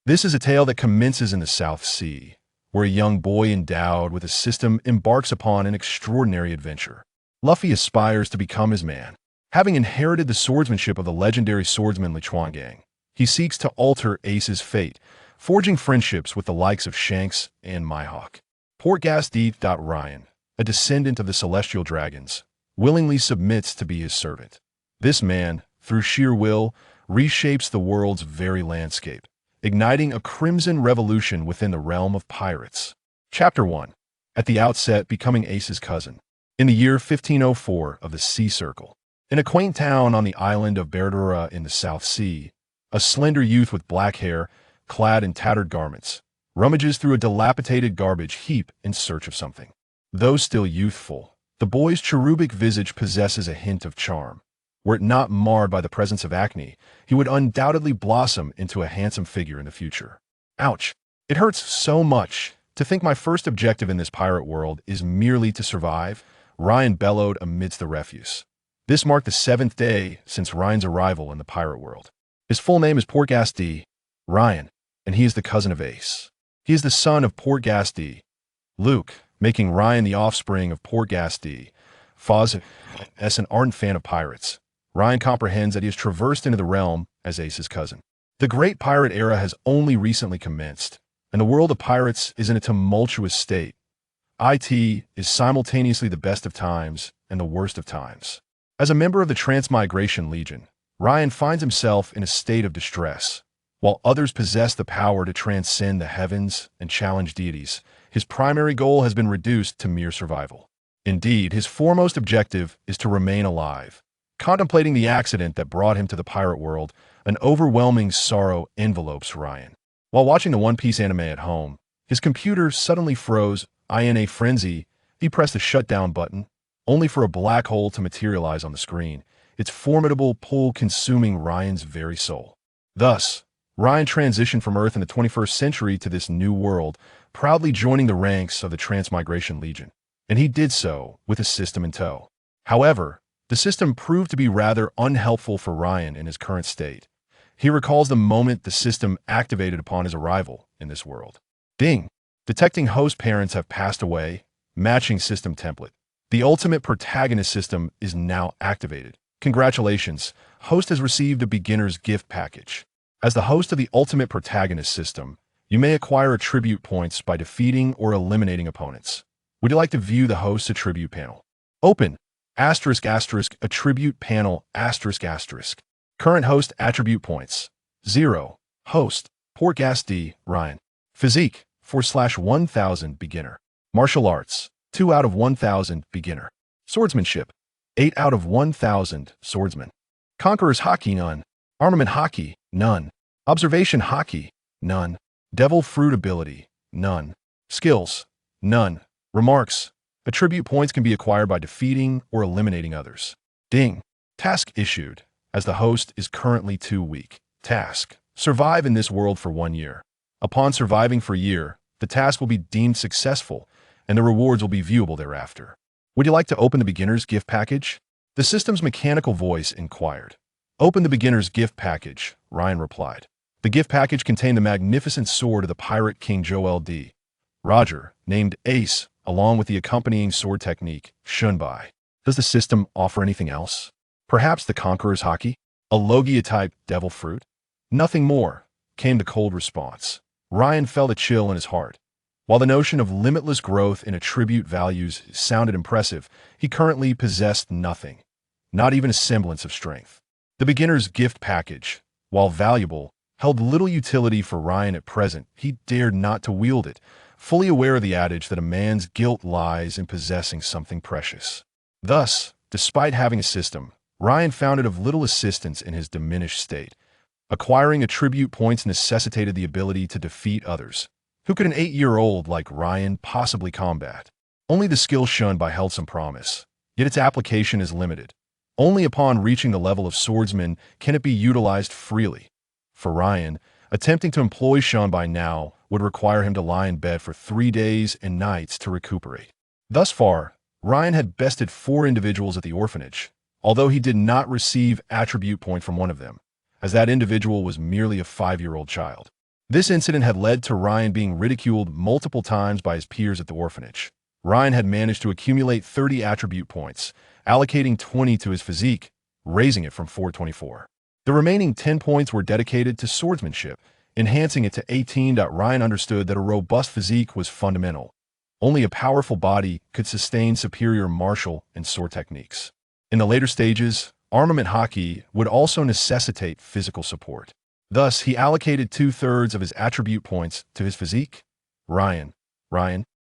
This is a tale that commences in the South Sea, where a young boy endowed with a system embarks upon an extraordinary adventure. Luffy aspires to become his man. Having inherited the swordsmanship of the legendary swordsman Gang, he seeks to alter Ace's fate, forging friendships with the likes of Shanks and Mihawk. Portgas D. Ryan, a descendant of the celestial dragons, willingly submits to be his servant. This man, through sheer will, reshapes the world's very landscape, igniting a crimson revolution within the realm of pirates. Chapter 1. At the outset, becoming Ace's cousin. In the year 1504 of the Sea Circle, in a quaint town on the island of Berdura in the South Sea, a slender youth with black hair, clad in tattered garments, rummages through a dilapidated garbage heap in search of something. Though still youthful, the boy's cherubic visage possesses a hint of charm. Were it not marred by the presence of acne, he would undoubtedly blossom into a handsome figure in the future. Ouch! It hurts so much to think my first objective in this pirate world is merely to survive, Ryan bellowed amidst the refuse. This marked the 7th day since Ryan's arrival in the pirate world. His full name is Portgas D. Ryan, and he is the cousin of Ace. He is the son of Portgas D. Luke, making Ryan the offspring of Portgas D. Foz, as an ardent fan of pirates, Ryan comprehends that he has traversed into the realm as Ace's cousin. The great pirate era has only recently commenced, and the world of pirates is in a tumultuous state. It is simultaneously the best of times and the worst of times. As a member of the Transmigration Legion, Ryan finds himself in a state of distress. While others possess the power to transcend the heavens and challenge deities, his primary goal has been reduced to mere survival. Indeed, his foremost objective is to remain alive. Contemplating the accident that brought him to the pirate world, an overwhelming sorrow envelopes Ryan. While watching the One Piece anime at home, his computer suddenly froze. In a frenzy, he pressed the shutdown button, only for a black hole to materialize on the screen, its formidable pull consuming Ryan's very soul. Thus, Ryan transitioned from Earth in the 21st century to this new world, proudly joining the ranks of the Transmigration Legion. And he did so with a system in tow. However, the system proved to be rather unhelpful for Ryan in his current state. He recalls the moment the system activated upon his arrival in this world. Ding! Detecting host parents have passed away, matching system template. The ultimate protagonist system is now activated. Congratulations, host has received a beginner's gift package. As the host of the ultimate protagonist system, you may acquire attribute points by defeating or eliminating opponents. Would you like to view the host's attribute panel? Open **** attribute panel ***. Current host attribute points 0. Host Portgas D. Ryan. Physique 4/1000 beginner. Martial arts 2 out of 1000 beginner. Swordsmanship 8 out of 1000 swordsman. Conqueror's Haki none. Armament Haki none. Observation Haki none. Devil Fruit ability none. Skills none. Remarks: attribute points can be acquired by defeating or eliminating others. Ding! Task issued. As the host is currently too weak. Task: survive in this world for 1 year. Upon surviving for a year, the task will be deemed successful, and the rewards will be viewable thereafter. Would you like to open the beginner's gift package? The system's mechanical voice inquired. Open the beginner's gift package, Ryan replied. The gift package contained the magnificent sword of the pirate King Joel D. Roger, named Ace, along with the accompanying sword technique, Chun. Does the system offer anything else? Perhaps the Conqueror's Haki? A Logia-type devil fruit? Nothing more, came the cold response. Ryan felt a chill in his heart. While the notion of limitless growth in attribute values sounded impressive, he currently possessed nothing, not even a semblance of strength. The beginner's gift package, while valuable, held little utility for Ryan at present. He dared not to wield it, fully aware of the adage that a man's guilt lies in possessing something precious. Thus, despite having a system, Ryan found it of little assistance in his diminished state. Acquiring attribute points necessitated the ability to defeat others. Who could an 8-year-old like Ryan possibly combat? Only the skill Chun held some promise, yet its application is limited. Only upon reaching the level of swordsman can it be utilized freely. For Ryan, attempting to employ Chun now would require him to lie in bed for 3 days and nights to recuperate. Thus far, Ryan had bested 4 individuals at the orphanage, although he did not receive attribute point from one of them, as that individual was merely a 5-year-old child. This incident had led to Ryan being ridiculed multiple times by his peers at the orphanage. Ryan had managed to accumulate 30 attribute points, allocating 20 to his physique, raising it from 424. The remaining 10 points were dedicated to swordsmanship, enhancing it to 18. Ryan understood that a robust physique was fundamental. Only a powerful body could sustain superior martial and sword techniques. In the later stages, armament hockey would also necessitate physical support. Thus, he allocated 2/3 of his attribute points to his physique. Ryan,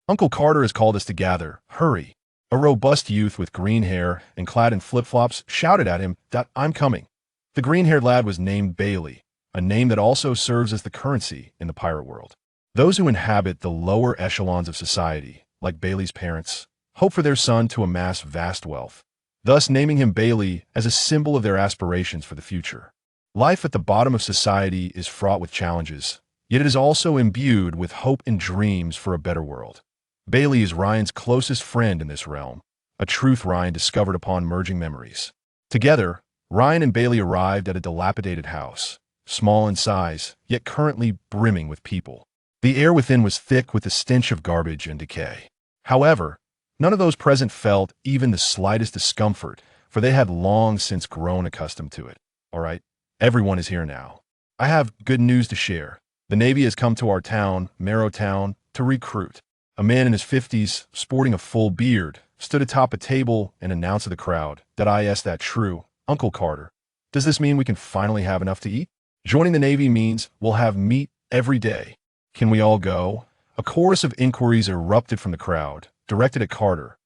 Uncle Carter has called us to gather. Hurry. A robust youth with green hair and clad in flip-flops shouted at him that I'm coming. The green-haired lad was named Bailey, a name that also serves as the currency in the pirate world. Those who inhabit the lower echelons of society, like Bailey's parents, hope for their son to amass vast wealth, thus naming him Bailey as a symbol of their aspirations for the future. Life at the bottom of society is fraught with challenges, yet it is also imbued with hope and dreams for a better world. Bailey is Ryan's closest friend in this realm, a truth Ryan discovered upon merging memories. Together, Ryan and Bailey arrived at a dilapidated house, small in size, yet currently brimming with people. The air within was thick with the stench of garbage and decay. However, none of those present felt even the slightest discomfort, for they had long since grown accustomed to it. All right, everyone is here now. I have good news to share. The Navy has come to our town, Marrowtown, to recruit. A man in his 50s, sporting a full beard, stood atop a table and announced to the crowd that that true, Uncle Carter. Does this mean we can finally have enough to eat? Joining the Navy means we'll have meat every day. Can we all go? A chorus of inquiries erupted from the crowd, directed at Carter.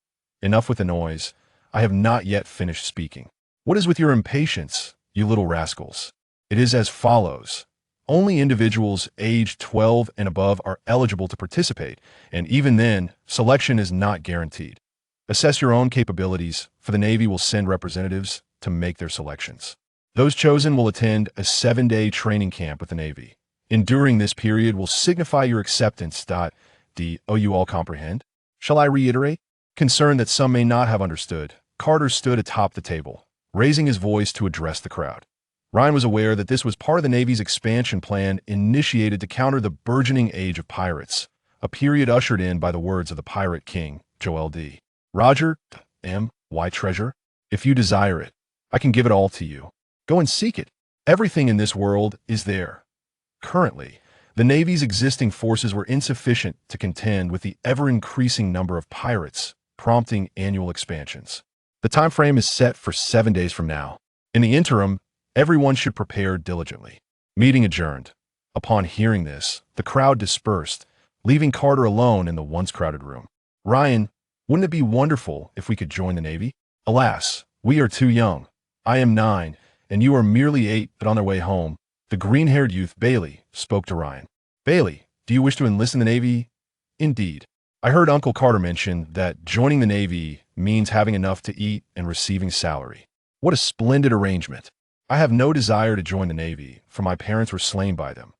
Enough with the noise. I have not yet finished speaking. What is with your impatience, you little rascals? It is as follows. Only individuals aged 12 and above are eligible to participate, and even then, selection is not guaranteed. Assess your own capabilities, for the Navy will send representatives to make their selections. Those chosen will attend a 7-day training camp with the Navy. Enduring this period will signify your acceptance. Do you all comprehend? Shall I reiterate? Concerned that some may not have understood, Carter stood atop the table, raising his voice to address the crowd. Ryan was aware that this was part of the Navy's expansion plan initiated to counter the burgeoning age of pirates, a period ushered in by the words of the pirate king, Joel D. Roger, why treasure? If you desire it, I can give it all to you. Go and seek it. Everything in this world is there. Currently, the Navy's existing forces were insufficient to contend with the ever-increasing number of pirates, prompting annual expansions. The time frame is set for 7 days from now. In the interim, everyone should prepare diligently. Meeting adjourned. Upon hearing this, the crowd dispersed, leaving Carter alone in the once crowded room. Ryan, wouldn't it be wonderful if we could join the Navy? Alas, we are too young. I am 9, and you are merely 8, but on their way home. The green-haired youth, Bailey, spoke to Ryan. Bailey, do you wish to enlist in the Navy? Indeed. I heard Uncle Carter mention that joining the Navy means having enough to eat and receiving salary. What a splendid arrangement. I have no desire to join the Navy, for my parents were slain by them.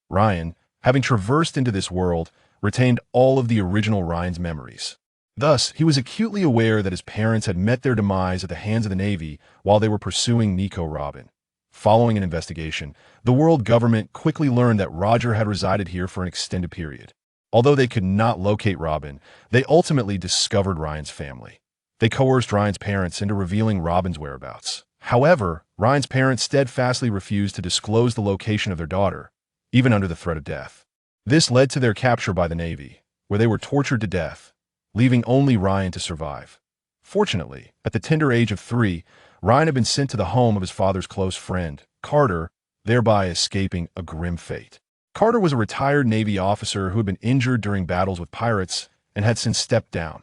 Ryan, having traversed into this world, retained all of the original Ryan's memories. Thus, he was acutely aware that his parents had met their demise at the hands of the Navy while they were pursuing Nico Robin. Following an investigation, the world government quickly learned that Roger had resided here for an extended period. Although they could not locate Robin, they ultimately discovered Ryan's family. They coerced Ryan's parents into revealing Robin's whereabouts. However, Ryan's parents steadfastly refused to disclose the location of their daughter, even under the threat of death. This led to their capture by the Navy, where they were tortured to death, leaving only Ryan to survive. Fortunately, at the tender age of 3, Ryan had been sent to the home of his father's close friend, Carter, thereby escaping a grim fate. Carter was a retired Navy officer who had been injured during battles with pirates and had since stepped down.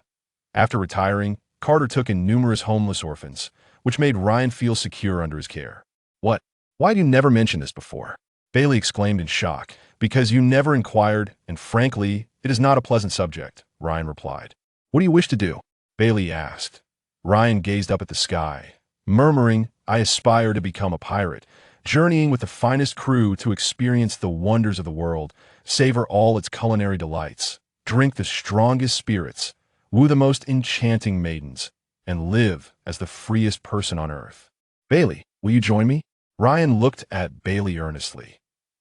After retiring, Carter took in numerous homeless orphans, which made Ryan feel secure under his care. What? Why do you never mention this before? Bailey exclaimed in shock. Because you never inquired, and frankly, it is not a pleasant subject, Ryan replied. What do you wish to do? Bailey asked. Ryan gazed up at the sky, murmuring, I aspire to become a pirate, journeying with the finest crew to experience the wonders of the world, savor all its culinary delights, drink the strongest spirits, woo the most enchanting maidens, and live as the freest person on earth. Bailey, will you join me? Ryan looked at Bailey earnestly.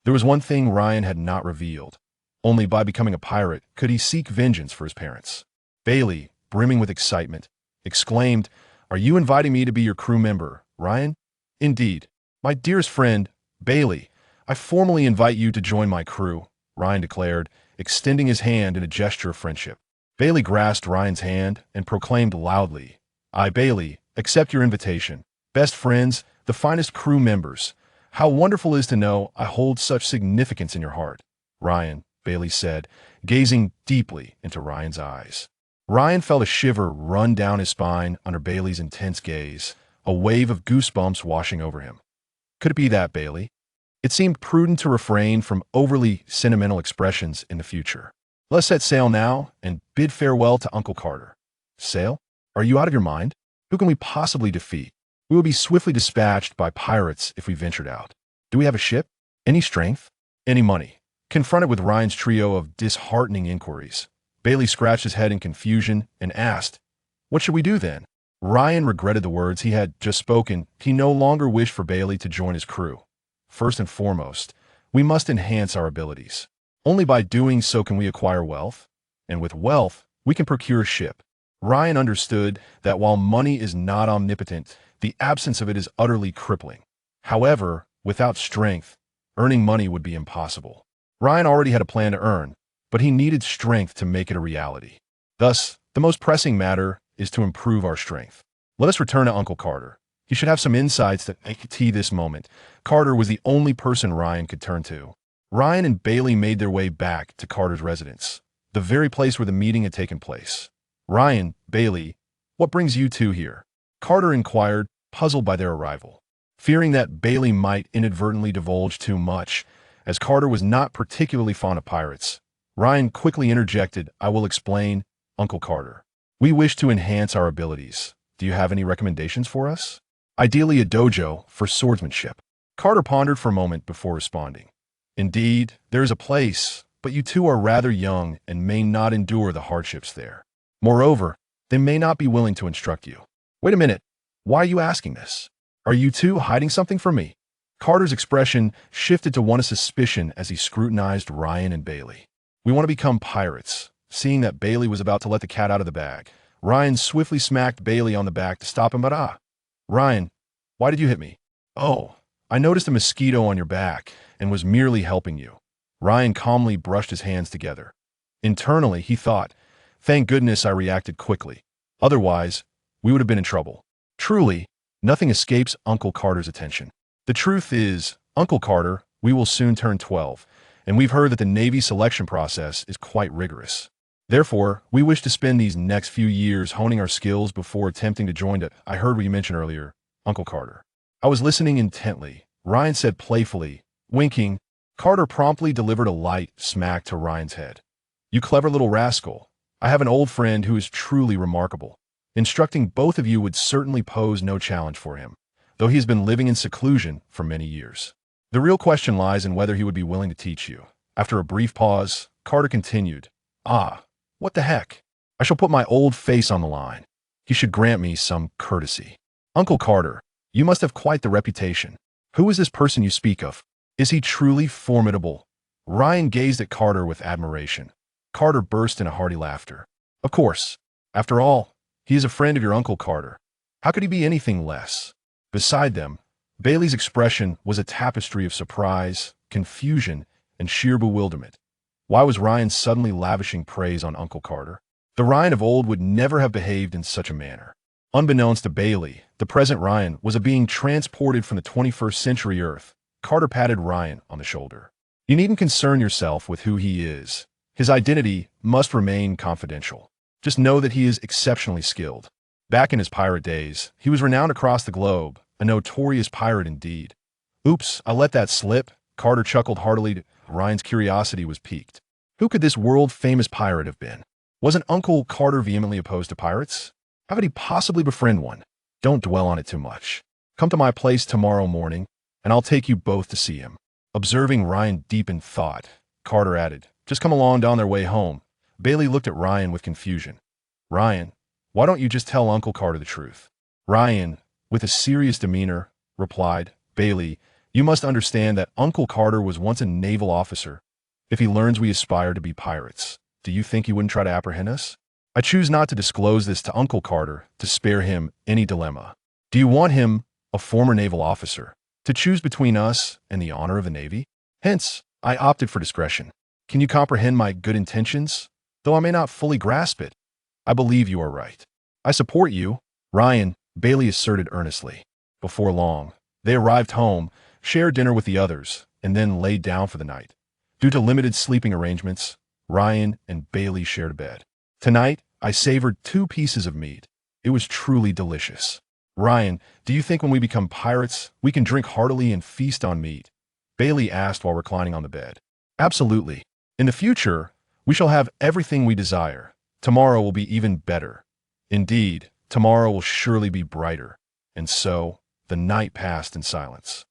There was one thing Ryan had not revealed. Only by becoming a pirate could he seek vengeance for his parents. Bailey, brimming with excitement, exclaimed, "Are you inviting me to be your crew member, Ryan?" "Indeed. My dearest friend, Bailey, I formally invite you to join my crew," Ryan declared, extending his hand in a gesture of friendship. Bailey grasped Ryan's hand and proclaimed loudly, "I, Bailey, accept your invitation. Best friends, the finest crew members. How wonderful it is to know I hold such significance in your heart." "Ryan," Bailey said, gazing deeply into Ryan's eyes. Ryan felt a shiver run down his spine under Bailey's intense gaze, a wave of goosebumps washing over him. Could it be that, Bailey? It seemed prudent to refrain from overly sentimental expressions in the future. "Let's set sail now and bid farewell to Uncle Carter." "Sail? Are you out of your mind? Who can we possibly defeat? We would be swiftly dispatched by pirates if we ventured out. Do we have a ship? Any strength? Any money?" Confronted with Ryan's trio of disheartening inquiries, Bailey scratched his head in confusion and asked, "What should we do then?" Ryan regretted the words he had just spoken. He no longer wished for Bailey to join his crew. "First and foremost, we must enhance our abilities. Only by doing so can we acquire wealth, and with wealth, we can procure a ship." Ryan understood that while money is not omnipotent, the absence of it is utterly crippling. However, without strength, earning money would be impossible. Ryan already had a plan to earn, but he needed strength to make it a reality. Thus, the most pressing matter is to improve our strength. Let us return to Uncle Carter. He should have some insights that key this moment. Carter was the only person Ryan could turn to. Ryan and Bailey made their way back to Carter's residence, the very place where the meeting had taken place. "Ryan, Bailey, what brings you two here?" Carter inquired, puzzled by their arrival. Fearing that Bailey might inadvertently divulge too much, as Carter was not particularly fond of pirates, Ryan quickly interjected, "I will explain, Uncle Carter. We wish to enhance our abilities. Do you have any recommendations for us? Ideally a dojo for swordsmanship." Carter pondered for a moment before responding. "Indeed, there is a place, but you two are rather young and may not endure the hardships there. Moreover, they may not be willing to instruct you." "Wait a minute. Why are you asking this? Are you two hiding something from me?" Carter's expression shifted to one of suspicion as he scrutinized Ryan and Bailey. "We want to become pirates." Seeing that Bailey was about to let the cat out of the bag, Ryan swiftly smacked Bailey on the back to stop him, but "Ryan, why did you hit me?" "Oh, I noticed a mosquito on your back and was merely helping you." Ryan calmly brushed his hands together. Internally, he thought, "Thank goodness I reacted quickly. Otherwise, we would have been in trouble." Truly, nothing escapes Uncle Carter's attention. "The truth is, Uncle Carter, we will soon turn 12, and we've heard that the Navy selection process is quite rigorous. Therefore, we wish to spend these next few years honing our skills before attempting to join it." "I heard what you mentioned earlier, Uncle Carter." "I was listening intently," Ryan said playfully. Winking, Carter promptly delivered a light smack to Ryan's head. "You clever little rascal. I have an old friend who is truly remarkable. Instructing both of you would certainly pose no challenge for him, though he has been living in seclusion for many years. The real question lies in whether he would be willing to teach you." After a brief pause, Carter continued, "What the heck? I shall put my old face on the line. He should grant me some courtesy." "Uncle Carter, you must have quite the reputation. Who is this person you speak of? Is he truly formidable?" Ryan gazed at Carter with admiration. Carter burst into hearty laughter. "Of course. After all, he is a friend of your Uncle Carter. How could he be anything less?" Beside them, Bailey's expression was a tapestry of surprise, confusion, and sheer bewilderment. Why was Ryan suddenly lavishing praise on Uncle Carter? The Ryan of old would never have behaved in such a manner. Unbeknownst to Bailey, the present Ryan was a being transported from the 21st century Earth. Carter patted Ryan on the shoulder. "You needn't concern yourself with who he is. His identity must remain confidential. Just know that he is exceptionally skilled. Back in his pirate days, he was renowned across the globe, a notorious pirate indeed." "Oops, I let that slip." Carter chuckled heartily. Ryan's curiosity was piqued. Who could this world-famous pirate have been? Wasn't Uncle Carter vehemently opposed to pirates? How could he possibly befriend one? Don't dwell on it too much. Come to my place tomorrow morning, and I'll take you both to see him. Observing Ryan deep in thought, Carter added, "Just come along on their way home." Bailey looked at Ryan with confusion. "Ryan, why don't you just tell Uncle Carter the truth?" Ryan, with a serious demeanor, replied, "Bailey, You must understand that Uncle Carter was once a naval officer. If he learns we aspire to be pirates, do you think he wouldn't try to apprehend us? I choose not to disclose this to Uncle Carter to spare him any dilemma. Do you want him, a former naval officer, to choose between us and the honor of the Navy? Hence, I opted for discretion. Can you comprehend my good intentions? Though I may not fully grasp it, I believe you are right. I support you, Ryan, Bailey asserted earnestly. Before long, they arrived home, shared dinner with the others, and then laid down for the night. Due to limited sleeping arrangements, Ryan and Bailey shared a bed. Tonight, I savored 2 pieces of meat. It was truly delicious. Ryan, do you think when we become pirates, we can drink heartily and feast on meat? Bailey asked while reclining on the bed. Absolutely. In the future, we shall have everything we desire. Tomorrow will be even better. Indeed, tomorrow will surely be brighter. And so, the night passed in silence.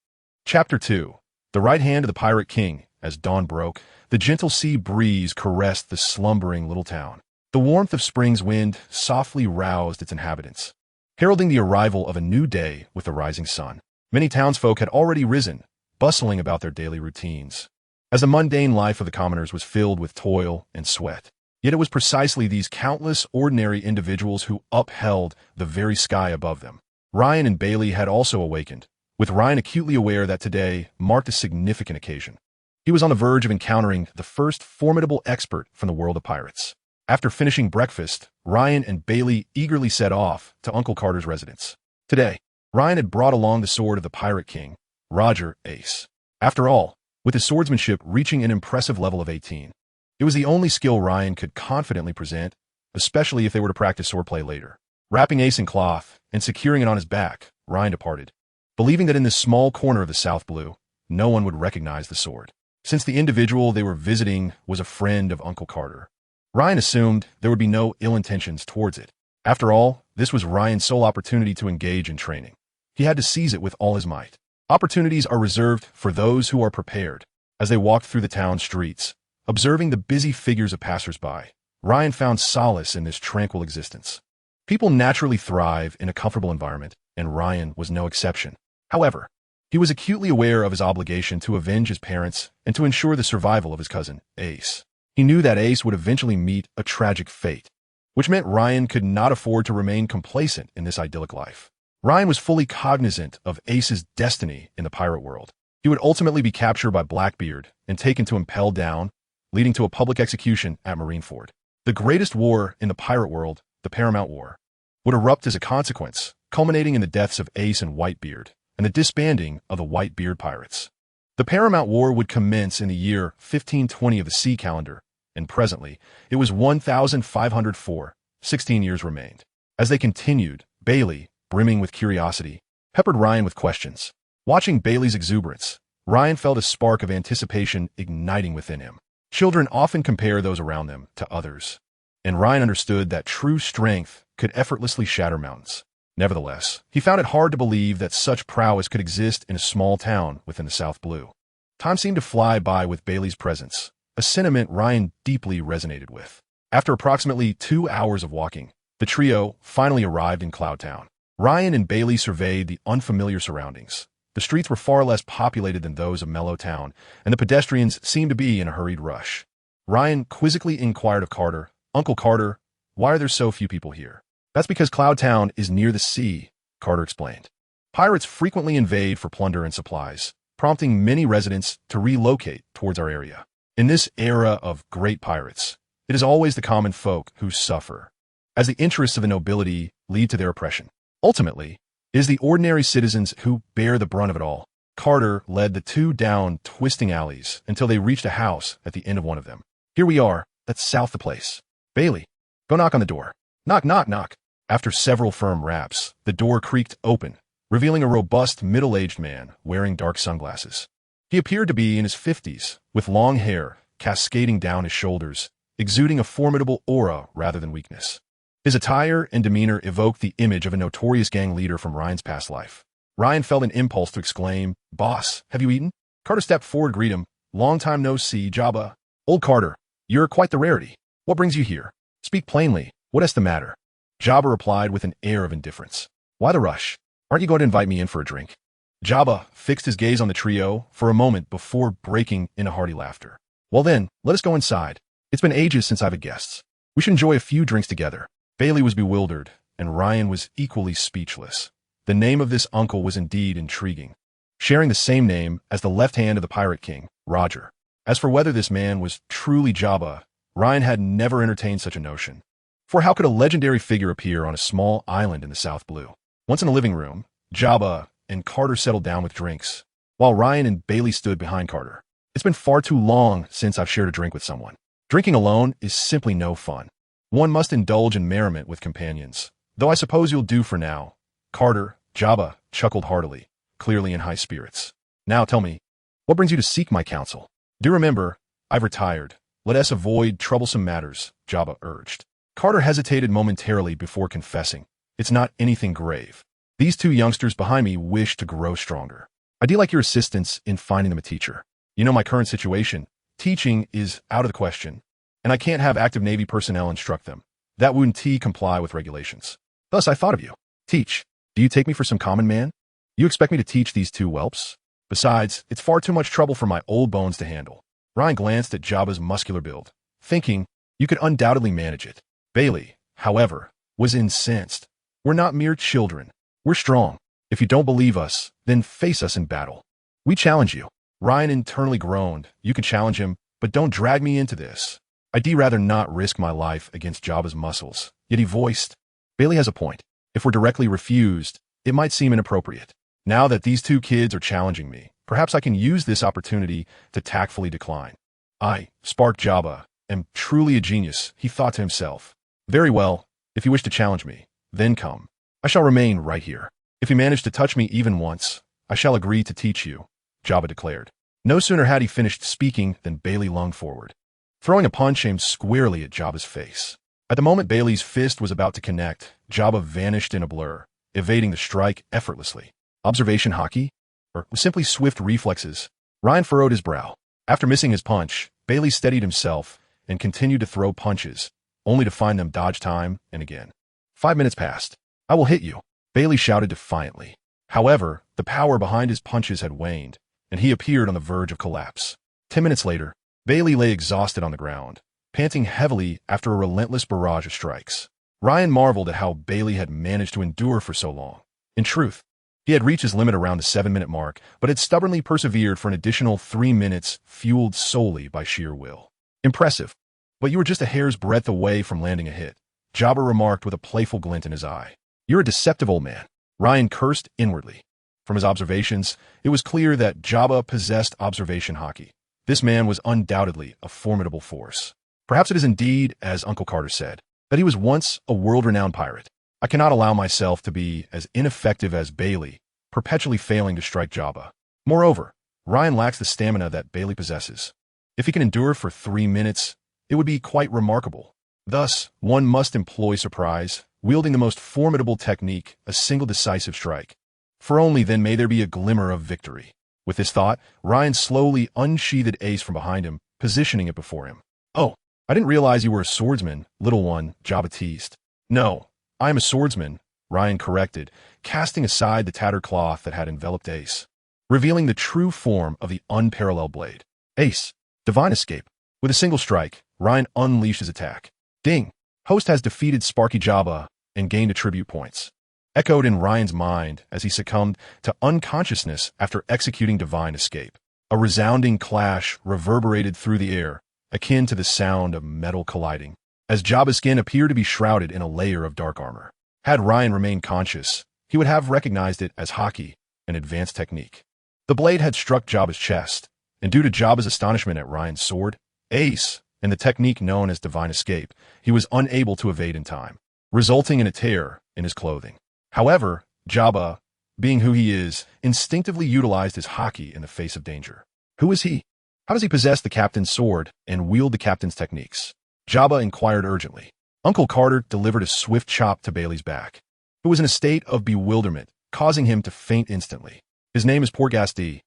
Chapter 2. The right hand of the Pirate King. As dawn broke, the gentle sea breeze caressed the slumbering little town. The warmth of spring's wind softly roused its inhabitants, heralding the arrival of a new day with the rising sun. Many townsfolk had already risen, bustling about their daily routines, as the mundane life of the commoners was filled with toil and sweat. Yet it was precisely these countless ordinary individuals who upheld the very sky above them. Ryan and Bailey had also awakened, with Ryan acutely aware that today marked a significant occasion. He was on the verge of encountering the first formidable expert from the world of pirates. After finishing breakfast, Ryan and Bailey eagerly set off to Uncle Carter's residence. Today, Ryan had brought along the sword of the Pirate King, Roger Ace. After all, with his swordsmanship reaching an impressive level of 18, it was the only skill Ryan could confidently present, especially if they were to practice swordplay later. Wrapping Ace in cloth and securing it on his back, Ryan departed, believing that in this small corner of the South Blue, no one would recognize the sword, since the individual they were visiting was a friend of Uncle Carter. Ryan assumed there would be no ill intentions towards it. After all, this was Ryan's sole opportunity to engage in training. He had to seize it with all his might. Opportunities are reserved for those who are prepared. As they walked through the town streets, observing the busy figures of passers-by, Ryan found solace in this tranquil existence. People naturally thrive in a comfortable environment, and Ryan was no exception. However, he was acutely aware of his obligation to avenge his parents and to ensure the survival of his cousin, Ace. He knew that Ace would eventually meet a tragic fate, which meant Ryan could not afford to remain complacent in this idyllic life. Ryan was fully cognizant of Ace's destiny in the pirate world. He would ultimately be captured by Blackbeard and taken to Impel Down, leading to a public execution at Marineford. The greatest war in the pirate world, the Paramount War, would erupt as a consequence, culminating in the deaths of Ace and Whitebeard, and the disbanding of the Whitebeard pirates. The Paramount War would commence in the year 1520 of the sea calendar, and presently, it was 1504. 16 years remained. As they continued, Bailey, brimming with curiosity, peppered Ryan with questions. Watching Bailey's exuberance, Ryan felt a spark of anticipation igniting within him. Children often compare those around them to others, and Ryan understood that true strength could effortlessly shatter mountains. Nevertheless, he found it hard to believe that such prowess could exist in a small town within the South Blue. Time seemed to fly by with Bailey's presence, a sentiment Ryan deeply resonated with. After approximately 2 hours of walking, the trio finally arrived in Cloud Town. Ryan and Bailey surveyed the unfamiliar surroundings. The streets were far less populated than those of Mellow Town, and the pedestrians seemed to be in a hurried rush. Ryan quizzically inquired of Carter, "Uncle Carter, why are there so few people here?" "That's because Cloud Town is near the sea," Carter explained. "Pirates frequently invade for plunder and supplies, prompting many residents to relocate towards our area. In this era of great pirates, it is always the common folk who suffer, as the interests of the nobility lead to their oppression. Ultimately, it is the ordinary citizens who bear the brunt of it all." Carter led the two down twisting alleys until they reached a house at the end of one of them. "Here we are, that's south the place. Bailey, go knock on the door." "Knock, knock, knock." After several firm raps, the door creaked open, revealing a robust middle-aged man wearing dark sunglasses. He appeared to be in his 50s, with long hair cascading down his shoulders, exuding a formidable aura rather than weakness. His attire and demeanor evoked the image of a notorious gang leader from Ryan's past life. Ryan felt an impulse to exclaim, "Boss, have you eaten?" Carter stepped forward to greet him. "Long time no see, Jabba." "Old Carter, you're quite the rarity. What brings you here? Speak plainly. What is the matter?" Jabba replied with an air of indifference. "Why the rush? Aren't you going to invite me in for a drink?" Jabba fixed his gaze on the trio for a moment before breaking into hearty laughter. Well then, let us go inside. It's been ages since I've had guests. We should enjoy a few drinks together. Bailey was bewildered, and Ryan was equally speechless. The name of this uncle was indeed intriguing, sharing the same name as the left hand of the Pirate King, Roger. As for whether this man was truly Jabba, Ryan had never entertained such a notion. For how could a legendary figure appear on a small island in the South Blue? Once in the living room, Jabba and Carter settled down with drinks, while Ryan and Bailey stood behind Carter. It's been far too long since I've shared a drink with someone. Drinking alone is simply no fun. One must indulge in merriment with companions, though I suppose you'll do for now. Carter, Jabba, chuckled heartily, clearly in high spirits. Now tell me, what brings you to seek my counsel? Do remember, I've retired. Let us avoid troublesome matters, Jabba urged. Carter hesitated momentarily before confessing. It's not anything grave. These two youngsters behind me wish to grow stronger. I'd like your assistance in finding them a teacher. You know my current situation. Teaching is out of the question, and I can't have active Navy personnel instruct them. That wouldn't comply with regulations. Thus I thought of you. Teach. Do you take me for some common man? You expect me to teach these two whelps? Besides, it's far too much trouble for my old bones to handle. Ryan glanced at Jabba's muscular build, thinking you could undoubtedly manage it. Bailey, however, was incensed. We're not mere children. We're strong. If you don't believe us, then face us in battle. We challenge you. Ryan internally groaned. You can challenge him, but don't drag me into this. I'd rather not risk my life against Jabba's muscles. Yet he voiced, Bailey has a point. If we're directly refused, it might seem inappropriate. Now that these two kids are challenging me, perhaps I can use this opportunity to tactfully decline. I, Spark Jabba, am truly a genius, he thought to himself. Very well, if you wish to challenge me, then come. I shall remain right here. If you manage to touch me even once, I shall agree to teach you, Jabba declared. No sooner had he finished speaking than Bailey lunged forward, throwing a punch aimed squarely at Jabba's face. At the moment Bailey's fist was about to connect, Jabba vanished in a blur, evading the strike effortlessly. Observation hockey? Or simply swift reflexes? Ryan furrowed his brow. After missing his punch, Bailey steadied himself and continued to throw punches, only to find them dodge time and again. 5 minutes passed. I will hit you, Bailey shouted defiantly. However, the power behind his punches had waned, and he appeared on the verge of collapse. 10 minutes later, Bailey lay exhausted on the ground, panting heavily after a relentless barrage of strikes. Ryan marveled at how Bailey had managed to endure for so long. In truth, he had reached his limit around the 7-minute mark, but had stubbornly persevered for an additional 3 minutes, fueled solely by sheer will. Impressive. But you were just a hair's breadth away from landing a hit, Jabba remarked with a playful glint in his eye. You're a deceptive old man, Ryan cursed inwardly. From his observations, it was clear that Jabba possessed observation hockey. This man was undoubtedly a formidable force. Perhaps it is indeed, as Uncle Carter said, that he was once a world-renowned pirate. I cannot allow myself to be as ineffective as Bailey, perpetually failing to strike Jabba. Moreover, Ryan lacks the stamina that Bailey possesses. If he can endure for 3 minutes, it would be quite remarkable. Thus, one must employ surprise, wielding the most formidable technique, a single decisive strike. For only then may there be a glimmer of victory. With this thought, Ryan slowly unsheathed Ace from behind him, positioning it before him. Oh, I didn't realize you were a swordsman, little one, Jabba teased. No, I am a swordsman, Ryan corrected, casting aside the tattered cloth that had enveloped Ace, revealing the true form of the unparalleled blade. Ace, divine escape. With a single strike, Ryan unleashed his attack. Ding! Host has defeated Sparky Jabba and gained attribute points. Echoed in Ryan's mind as he succumbed to unconsciousness after executing divine escape. A resounding clash reverberated through the air, akin to the sound of metal colliding, as Jabba's skin appeared to be shrouded in a layer of dark armor. Had Ryan remained conscious, he would have recognized it as hockey, an advanced technique. The blade had struck Jabba's chest, and due to Jabba's astonishment at Ryan's sword, Ace, and the technique known as divine escape, he was unable to evade in time, resulting in a tear in his clothing. However, Jabba, being who he is, instinctively utilized his hockey in the face of danger. Who is he? How does he possess the captain's sword and wield the captain's techniques? Jabba inquired urgently. Uncle Carter delivered a swift chop to Bailey's back, who was in a state of bewilderment, causing him to faint instantly. His name is Portgas D.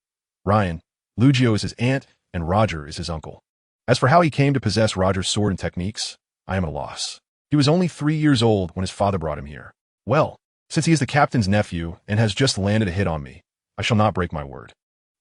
Ryan, Lugio is his aunt, and Roger is his uncle. As for how he came to possess Roger's sword and techniques, I am at a loss. He was only 3 years old when his father brought him here. Well, since he is the captain's nephew and has just landed a hit on me, I shall not break my word.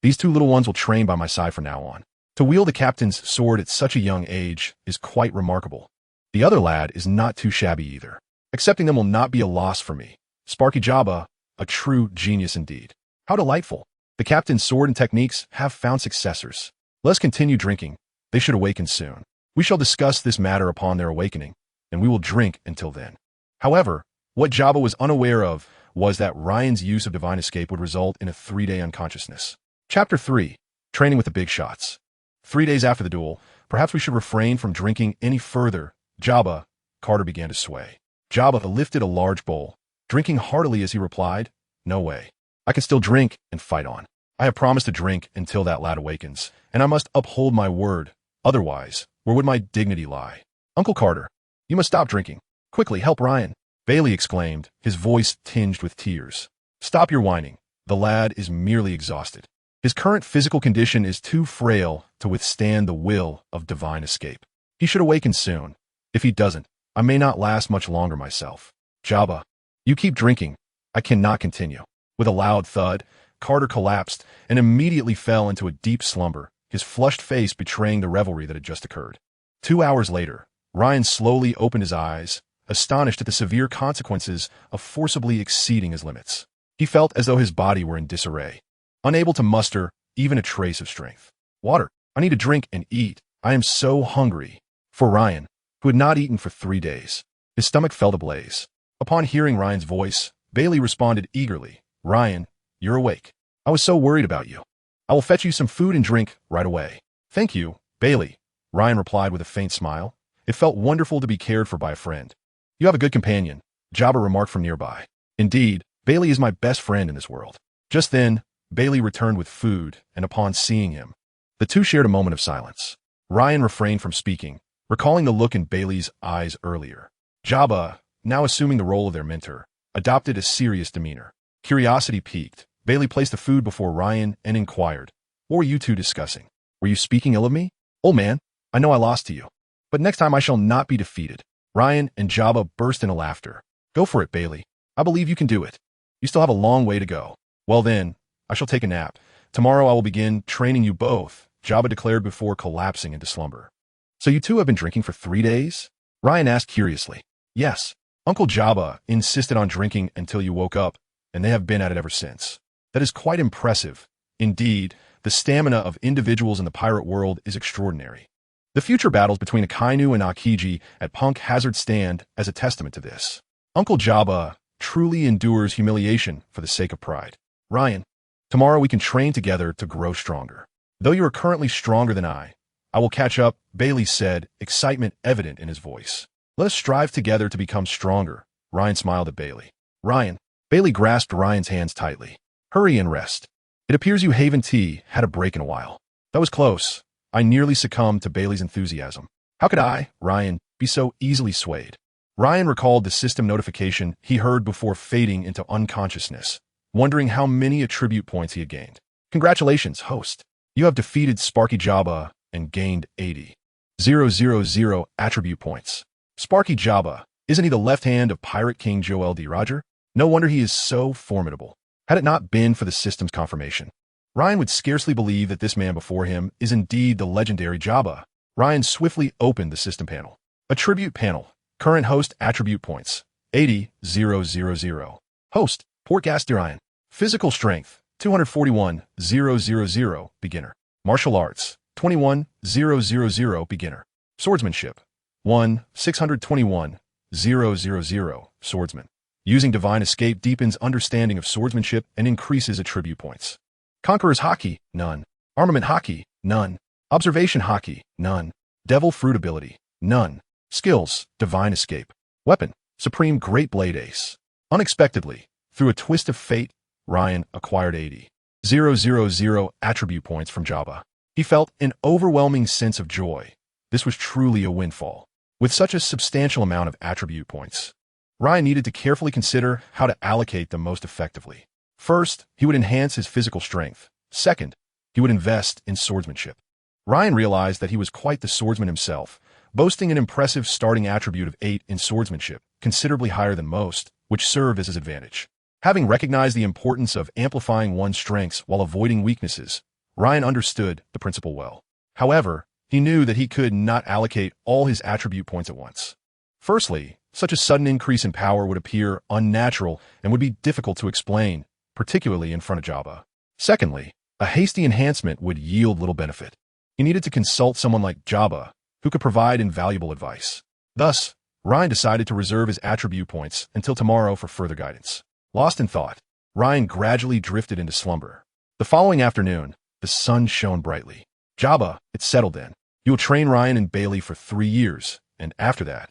These two little ones will train by my side from now on. To wield the captain's sword at such a young age is quite remarkable. The other lad is not too shabby either. Accepting them will not be a loss for me. Sparky Jabba, a true genius indeed. How delightful. The captain's sword and techniques have found successors. Let us continue drinking. They should awaken soon. We shall discuss this matter upon their awakening, and we will drink until then. However, what Jabba was unaware of was that Ryan's use of Divine Escape would result in a 3-day unconsciousness. Chapter 3. Training with the Big Shots. 3 days after the duel, perhaps we should refrain from drinking any further. Jabba, Carter began to sway. Jabba lifted a large bowl, drinking heartily as he replied, "No way. I can still drink and fight on. I have promised to drink until that lad awakens, and I must uphold my word. Otherwise, where would my dignity lie? Uncle Carter, you must stop drinking. Quickly, help Ryan," Bailey exclaimed, his voice tinged with tears. "Stop your whining. The lad is merely exhausted. His current physical condition is too frail to withstand the will of Divine Escape. He should awaken soon. If he doesn't, I may not last much longer myself. Jabba, you keep drinking. I cannot continue." With a loud thud, Carter collapsed and immediately fell into a deep slumber, his flushed face betraying the revelry that had just occurred. 2 hours later, Ryan slowly opened his eyes, astonished at the severe consequences of forcibly exceeding his limits. He felt as though his body were in disarray, unable to muster even a trace of strength. "Water. I need to drink and eat. I am so hungry." For Ryan, who had not eaten for 3 days, his stomach felt ablaze. Upon hearing Ryan's voice, Bailey responded eagerly, "Ryan, you're awake. I was so worried about you. I will fetch you some food and drink right away." "Thank you, Bailey," Ryan replied with a faint smile. It felt wonderful to be cared for by a friend. "You have a good companion," Jabba remarked from nearby. "Indeed, Bailey is my best friend in this world." Just then, Bailey returned with food, and upon seeing him, the two shared a moment of silence. Ryan refrained from speaking, recalling the look in Bailey's eyes earlier. Jabba, now assuming the role of their mentor, adopted a serious demeanor. Curiosity piqued, Bailey placed the food before Ryan and inquired, "What were you two discussing? Were you speaking ill of me? Old man, I know I lost to you, but next time I shall not be defeated." Ryan and Jabba burst into laughter. "Go for it, Bailey. I believe you can do it. You still have a long way to go." "Well then, I shall take a nap. Tomorrow I will begin training you both," Jabba declared before collapsing into slumber. "So you two have been drinking for 3 days?" Ryan asked curiously. "Yes. Uncle Jabba insisted on drinking until you woke up, and they have been at it ever since." "That is quite impressive. Indeed, the stamina of individuals in the pirate world is extraordinary. The future battles between Akainu and Aokiji at Punk Hazard stand as a testament to this. Uncle Jabba truly endures humiliation for the sake of pride. Ryan, tomorrow we can train together to grow stronger. Though you are currently stronger than I will catch up," Bailey said, excitement evident in his voice. "Let us strive together to become stronger." Ryan smiled at Bailey. "Ryan," Bailey grasped Ryan's hands tightly. "Hurry and rest. It appears you Haven Tea had a break in a while." "That was close. I nearly succumbed to Bailey's enthusiasm. How could I, Ryan, be so easily swayed?" Ryan recalled the system notification he heard before fading into unconsciousness, wondering how many attribute points he had gained. "Congratulations, host. You have defeated Sparky Jabba and gained 80,000 attribute points. Sparky Jabba, isn't he the left hand of Pirate King Joel D. Roger? No wonder he is so formidable. Had it not been for the system's confirmation, Ryan would scarcely believe that this man before him is indeed the legendary Jabba." Ryan swiftly opened the system panel. Attribute panel. Current host attribute points, 80,000. Host, Portgas D. Physical strength, 241,000. Beginner. Martial arts, 21,000. Beginner. Swordsmanship, 1,621,000. Swordsman. Using Divine Escape deepens understanding of swordsmanship and increases attribute points. Conqueror's Haki, none. Armament Haki, none. Observation Haki, none. Devil Fruit ability, none. Skills, Divine Escape. Weapon, Supreme Great Blade Ace. Unexpectedly, through a twist of fate, Ryan acquired 80,000 attribute points from Jabba. He felt an overwhelming sense of joy. This was truly a windfall. With such a substantial amount of attribute points, Ryan needed to carefully consider how to allocate them most effectively. First, he would enhance his physical strength. Second, he would invest in swordsmanship. Ryan realized that he was quite the swordsman himself, boasting an impressive starting attribute of 8 in swordsmanship, considerably higher than most, which served as his advantage. Having recognized the importance of amplifying one's strengths while avoiding weaknesses, Ryan understood the principle well. However, he knew that he could not allocate all his attribute points at once. Firstly, such a sudden increase in power would appear unnatural and would be difficult to explain, particularly in front of Jabba. Secondly, a hasty enhancement would yield little benefit. He needed to consult someone like Jabba, who could provide invaluable advice. Thus, Ryan decided to reserve his attribute points until tomorrow for further guidance. Lost in thought, Ryan gradually drifted into slumber. The following afternoon, the sun shone brightly. Jabba, it settled in. You will train Ryan and Bailey for 3 years, and after that,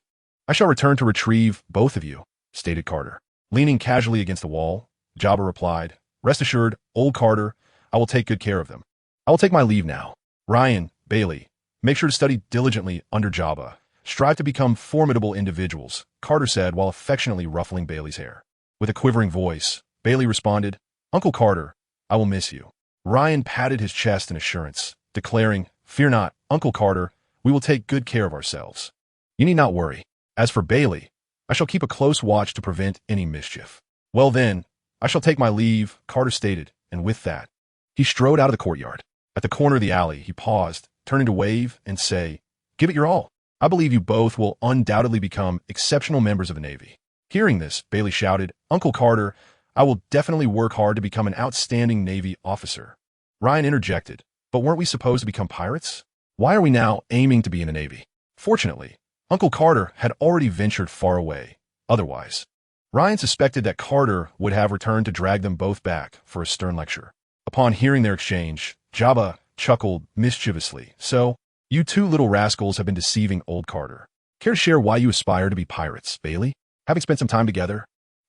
I shall return to retrieve both of you, stated Carter. Leaning casually against the wall, Jabba replied, Rest assured, old Carter, I will take good care of them. I will take my leave now. Ryan, Bailey, make sure to study diligently under Jabba. Strive to become formidable individuals, Carter said while affectionately ruffling Bailey's hair. With a quivering voice, Bailey responded, Uncle Carter, I will miss you. Ryan patted his chest in assurance, declaring, Fear not, Uncle Carter, we will take good care of ourselves. You need not worry. As for Bailey, I shall keep a close watch to prevent any mischief. Well then, I shall take my leave, Carter stated, and with that, he strode out of the courtyard. At the corner of the alley, he paused, turning to wave and say, Give it your all. I believe you both will undoubtedly become exceptional members of the Navy. Hearing this, Bailey shouted, Uncle Carter, I will definitely work hard to become an outstanding Navy officer. Ryan interjected, But weren't we supposed to become pirates? Why are we now aiming to be in the Navy? Fortunately, Uncle Carter had already ventured far away. Otherwise, Ryan suspected that Carter would have returned to drag them both back for a stern lecture. Upon hearing their exchange, Jabba chuckled mischievously. So, you two little rascals have been deceiving old Carter. Care to share why you aspire to be pirates, Bailey? Having spent some time together,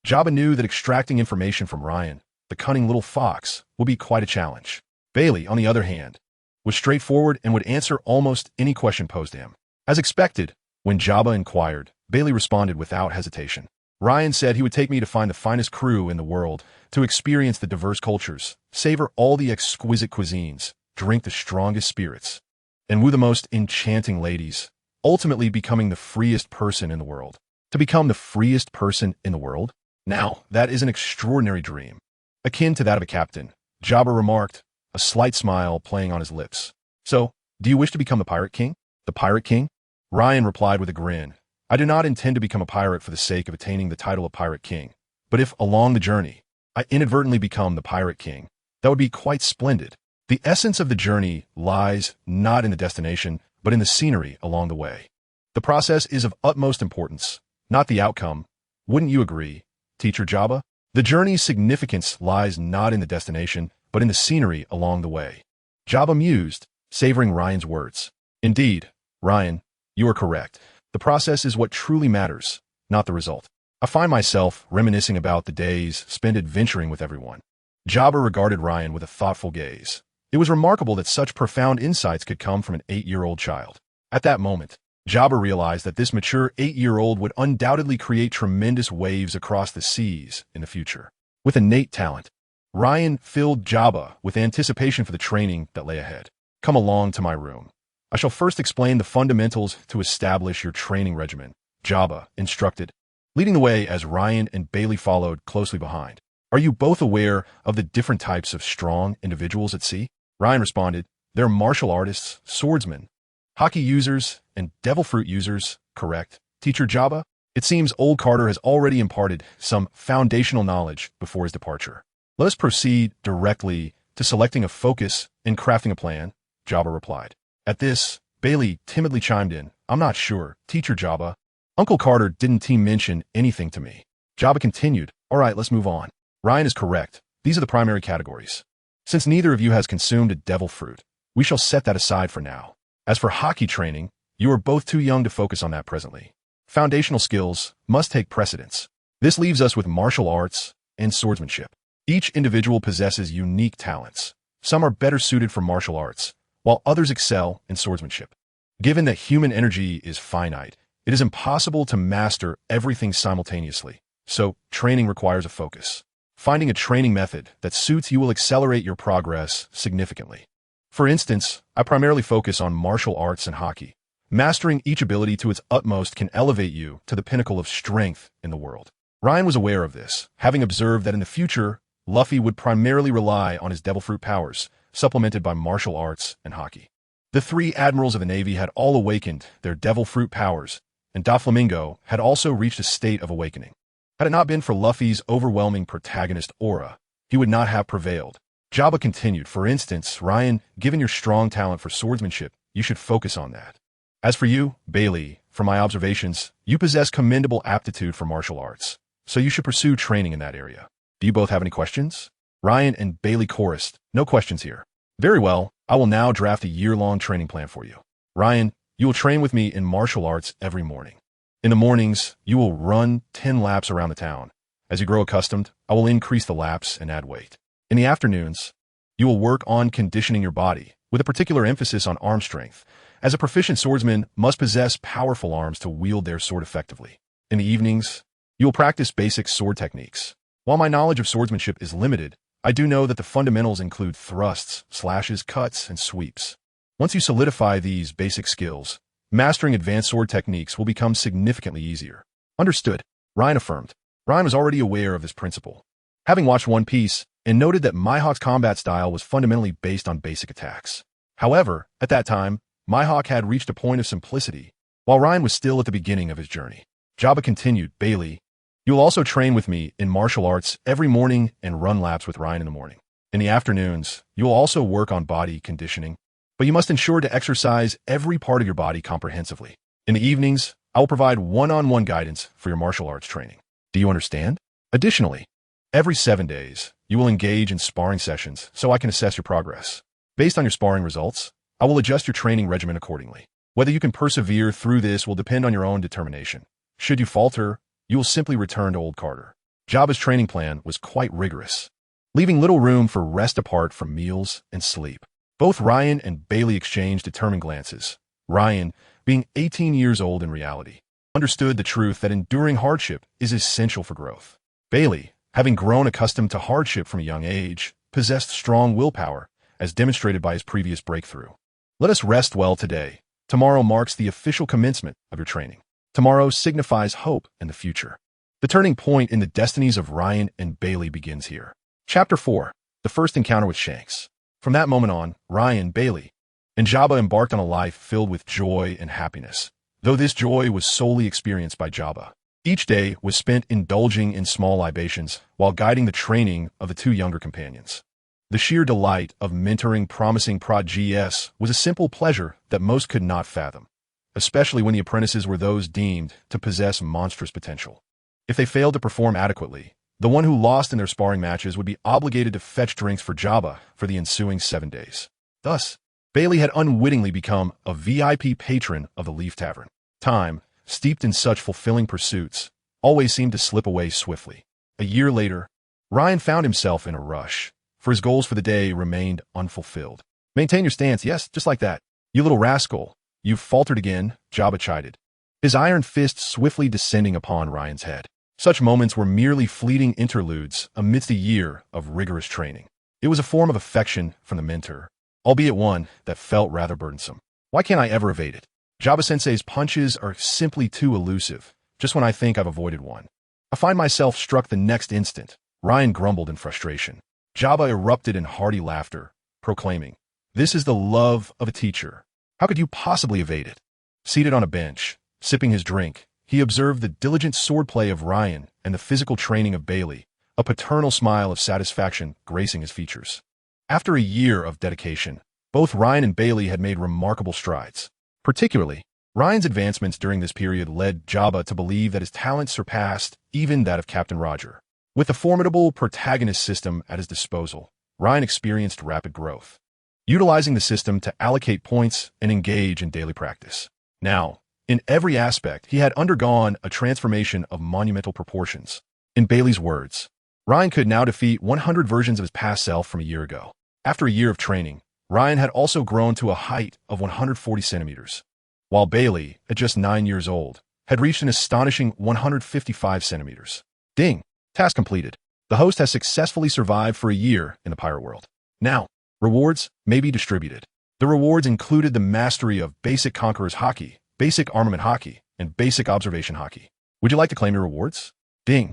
Jabba knew that extracting information from Ryan, the cunning little fox, would be quite a challenge. Bailey, on the other hand, was straightforward and would answer almost any question posed to him. As expected, when Jabba inquired, Bailey responded without hesitation. Ryan said he would take me to find the finest crew in the world, to experience the diverse cultures, savor all the exquisite cuisines, drink the strongest spirits, and woo the most enchanting ladies, ultimately becoming the freest person in the world. To become the freest person in the world? Now, that is an extraordinary dream. Akin to that of a captain, Jabba remarked, a slight smile playing on his lips. So, do you wish to become the Pirate King? The Pirate King? Ryan replied with a grin. I do not intend to become a pirate for the sake of attaining the title of Pirate King, but if, along the journey, I inadvertently become the Pirate King, that would be quite splendid. The essence of the journey lies not in the destination, but in the scenery along the way. The process is of utmost importance, not the outcome. Wouldn't you agree, Teacher Jabba? The journey's significance lies not in the destination, but in the scenery along the way. Jabba mused, savoring Ryan's words. Indeed, Ryan, you are correct. The process is what truly matters, not the result. I find myself reminiscing about the days spent adventuring with everyone. Jabba regarded Ryan with a thoughtful gaze. It was remarkable that such profound insights could come from an 8-year-old child. At that moment, Jabba realized that this mature 8-year-old would undoubtedly create tremendous waves across the seas in the future. With innate talent, Ryan filled Jabba with anticipation for the training that lay ahead. Come along to my room. I shall first explain the fundamentals to establish your training regimen, Jabba instructed, leading the way as Ryan and Bailey followed closely behind. Are you both aware of the different types of strong individuals at sea? Ryan responded, They're martial artists, swordsmen, hockey users, and devil fruit users, correct, Teacher Jabba? It seems old Carter has already imparted some foundational knowledge before his departure. Let us proceed directly to selecting a focus and crafting a plan, Jabba replied. At this, Bailey timidly chimed in, I'm not sure, Teacher Jabba. Uncle Carter didn't mention anything to me. Jabba continued, All right, let's move on. Ryan is correct. These are the primary categories. Since neither of you has consumed a devil fruit, we shall set that aside for now. As for hockey training, you are both too young to focus on that presently. Foundational skills must take precedence. This leaves us with martial arts and swordsmanship. Each individual possesses unique talents. Some are better suited for martial arts, while others excel in swordsmanship. Given that human energy is finite, it is impossible to master everything simultaneously, so training requires a focus. Finding a training method that suits you will accelerate your progress significantly. For instance, I primarily focus on martial arts and hockey. Mastering each ability to its utmost can elevate you to the pinnacle of strength in the world. Ryan was aware of this, having observed that in the future, Luffy would primarily rely on his devil fruit powers, supplemented by martial arts and hockey. The three admirals of the Navy had all awakened their devil fruit powers, and Doflamingo had also reached a state of awakening. Had it not been for Luffy's overwhelming protagonist aura, he would not have prevailed. Jabba continued, for instance, Ryan, given your strong talent for swordsmanship, you should focus on that. As for you, Bailey, from my observations, you possess commendable aptitude for martial arts, so you should pursue training in that area. Do you both have any questions? Ryan and Bailey chorused, no questions here. Very well, I will now draft a year-long training plan for you. Ryan, you will train with me in martial arts every morning. In the mornings, you will run 10 laps around the town. As you grow accustomed, I will increase the laps and add weight. In the afternoons, you will work on conditioning your body, with a particular emphasis on arm strength, as a proficient swordsman must possess powerful arms to wield their sword effectively. In the evenings, you will practice basic sword techniques. While my knowledge of swordsmanship is limited, I do know that the fundamentals include thrusts, slashes, cuts, and sweeps. Once you solidify these basic skills, mastering advanced sword techniques will become significantly easier. Understood, Ryan affirmed. Ryan was already aware of this principle, having watched One Piece and noted that Mihawk's combat style was fundamentally based on basic attacks. However, at that time, Mihawk had reached a point of simplicity, while Ryan was still at the beginning of his journey. Jabba continued, Bailey, you will also train with me in martial arts every morning and run laps with Ryan in the morning. In the afternoons, you will also work on body conditioning, but you must ensure to exercise every part of your body comprehensively. In the evenings, I will provide one-on-one guidance for your martial arts training. Do you understand? Additionally, every 7 days, you will engage in sparring sessions so I can assess your progress. Based on your sparring results, I will adjust your training regimen accordingly. Whether you can persevere through this will depend on your own determination. Should you falter, you will simply return to Old Carter. Jabba's training plan was quite rigorous, leaving little room for rest apart from meals and sleep. Both Ryan and Bailey exchanged determined glances. Ryan, being 18 years old in reality, understood the truth that enduring hardship is essential for growth. Bailey, having grown accustomed to hardship from a young age, possessed strong willpower, as demonstrated by his previous breakthrough. Let us rest well today. Tomorrow marks the official commencement of your training. Tomorrow signifies hope in the future. The turning point in the destinies of Ryan and Bailey begins here. Chapter 4. The First Encounter with Shanks. From that moment on, Ryan, Bailey, and Jabba embarked on a life filled with joy and happiness, though this joy was solely experienced by Jabba. Each day was spent indulging in small libations while guiding the training of the two younger companions. The sheer delight of mentoring promising Prod GS was a simple pleasure that most could not fathom, especially when the apprentices were those deemed to possess monstrous potential. If they failed to perform adequately, the one who lost in their sparring matches would be obligated to fetch drinks for Jabba for the ensuing 7 days. Thus, Bailey had unwittingly become a VIP patron of the Leaf Tavern. Time, steeped in such fulfilling pursuits, always seemed to slip away swiftly. A year later, Ryan found himself in a rush, for his goals for the day remained unfulfilled. Maintain your stance, yes, just like that. You little rascal, you've faltered again, Jabba chided, his iron fist swiftly descending upon Ryan's head. Such moments were merely fleeting interludes amidst a year of rigorous training. It was a form of affection from the mentor, albeit one that felt rather burdensome. Why can't I ever evade it? Jabba-sensei's punches are simply too elusive, just when I think I've avoided one. I find myself struck the next instant, Ryan grumbled in frustration. Jabba erupted in hearty laughter, proclaiming, "This is the love of a teacher. How could you possibly evade it?" Seated on a bench, sipping his drink, he observed the diligent swordplay of Ryan and the physical training of Bailey, a paternal smile of satisfaction gracing his features. After a year of dedication, both Ryan and Bailey had made remarkable strides. Particularly, Ryan's advancements during this period led Jabba to believe that his talent surpassed even that of Captain Roger. With the formidable protagonist system at his disposal, Ryan experienced rapid growth, utilizing the system to allocate points and engage in daily practice. Now, in every aspect, he had undergone a transformation of monumental proportions. In Bailey's words, Ryan could now defeat 100 versions of his past self from a year ago. After a year of training, Ryan had also grown to a height of 140 centimeters, while Bailey, at just 9 years old, had reached an astonishing 155 centimeters. Ding! Task completed. The host has successfully survived for a year in the pirate world. Now, rewards may be distributed. The rewards included the mastery of Basic Conqueror's Hockey, Basic Armament Hockey, and Basic Observation Hockey. Would you like to claim your rewards? Ding!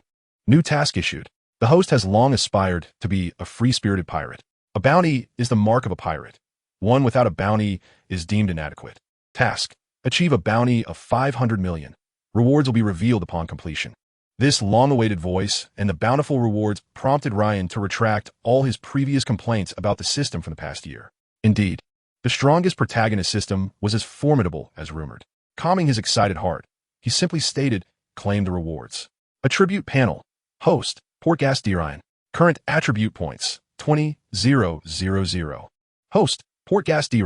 New task issued. The host has long aspired to be a free-spirited pirate. A bounty is the mark of a pirate. One without a bounty is deemed inadequate. Task: achieve a bounty of 500 million. Rewards will be revealed upon completion. This long-awaited voice and the bountiful rewards prompted Ryan to retract all his previous complaints about the system from the past year. Indeed, the strongest protagonist system was as formidable as rumored. Calming his excited heart, he simply stated, claim the rewards. Attribute panel. Host: Portgas D. Current attribute points: 20,000. Host: Portgas D.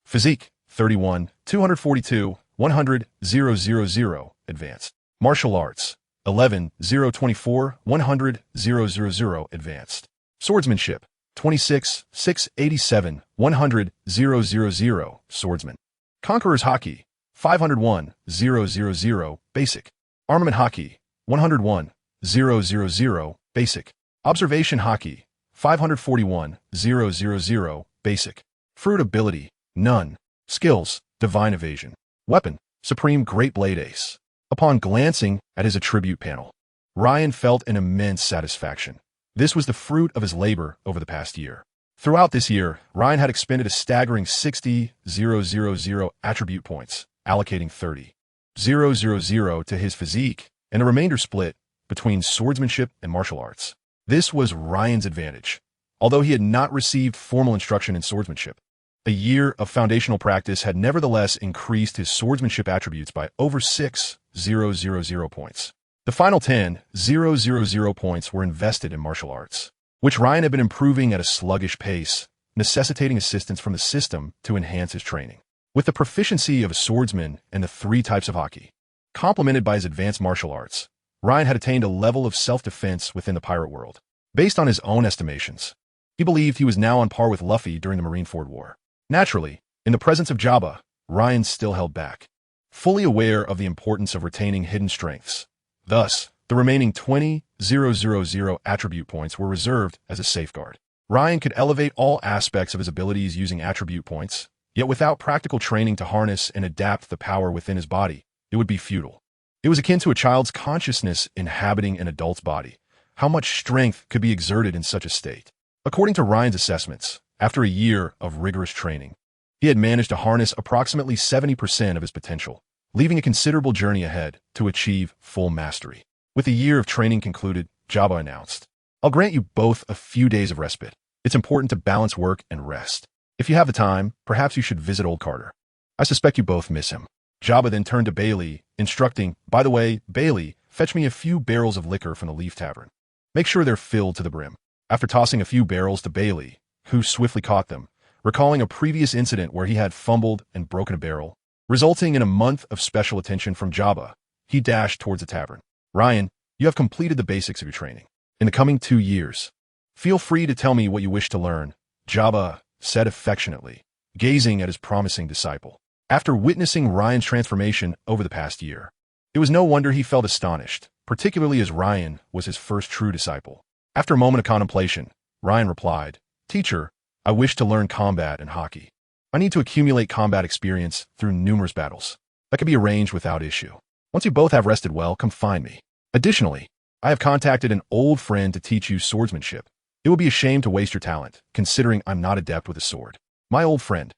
Physique: 31, 242, 100, 000. Advanced. Martial arts: 11, 024, 100, 000. Advanced. Swordsmanship: 26, 687, 100, 000. Swordsman. Conqueror's Haki: 501, 000. Basic. Armament Haki: 101, 000. Basic. Observation Haki: 541, 000. Basic. Fruit ability: none. Skills: Divine Evasion. Weapon: Supreme Great Blade Ace. Upon glancing at his attribute panel, Ryan felt an immense satisfaction. This was the fruit of his labor over the past year. Throughout this year, Ryan had expended a staggering 60,000 attribute points, allocating 30,000 to his physique, and the remainder split between swordsmanship and martial arts. This was Ryan's advantage, although he had not received formal instruction in swordsmanship. A year of foundational practice had nevertheless increased his swordsmanship attributes by over 6,000 points. The final 10,000 points were invested in martial arts, which Ryan had been improving at a sluggish pace, necessitating assistance from the system to enhance his training. With the proficiency of a swordsman and the 3 types of haki, complemented by his advanced martial arts, Ryan had attained a level of self-defense within the pirate world. Based on his own estimations, he believed he was now on par with Luffy during the Marineford War. Naturally, in the presence of Jabba, Ryan still held back, fully aware of the importance of retaining hidden strengths. Thus, the remaining 20,000 attribute points were reserved as a safeguard. Ryan could elevate all aspects of his abilities using attribute points, yet without practical training to harness and adapt the power within his body, it would be futile. It was akin to a child's consciousness inhabiting an adult's body. How much strength could be exerted in such a state? According to Ryan's assessments, after a year of rigorous training, he had managed to harness approximately 70% of his potential, leaving a considerable journey ahead to achieve full mastery. With a year of training concluded, Jabba announced, "I'll grant you both a few days of respite. It's important to balance work and rest. If you have the time, perhaps you should visit old Carter. I suspect you both miss him." Jabba then turned to Bailey, instructing, "By the way, Bailey, fetch me a few barrels of liquor from the Leaf Tavern. Make sure they're filled to the brim." After tossing a few barrels to Bailey, who swiftly caught them, recalling a previous incident where he had fumbled and broken a barrel, resulting in a month of special attention from Jabba, he dashed towards the tavern. "Ryan, you have completed the basics of your training. In the coming 2 years, feel free to tell me what you wish to learn," Jabba said affectionately, gazing at his promising disciple. After witnessing Ryan's transformation over the past year, it was no wonder he felt astonished, particularly as Ryan was his first true disciple. After a moment of contemplation, Ryan replied, "Teacher, I wish to learn combat and haki. I need to accumulate combat experience through numerous battles. That can be arranged without issue. Once you both have rested well, come find me. Additionally, I have contacted an old friend to teach you swordsmanship. It would be a shame to waste your talent, considering I'm not adept with a sword. My old friend,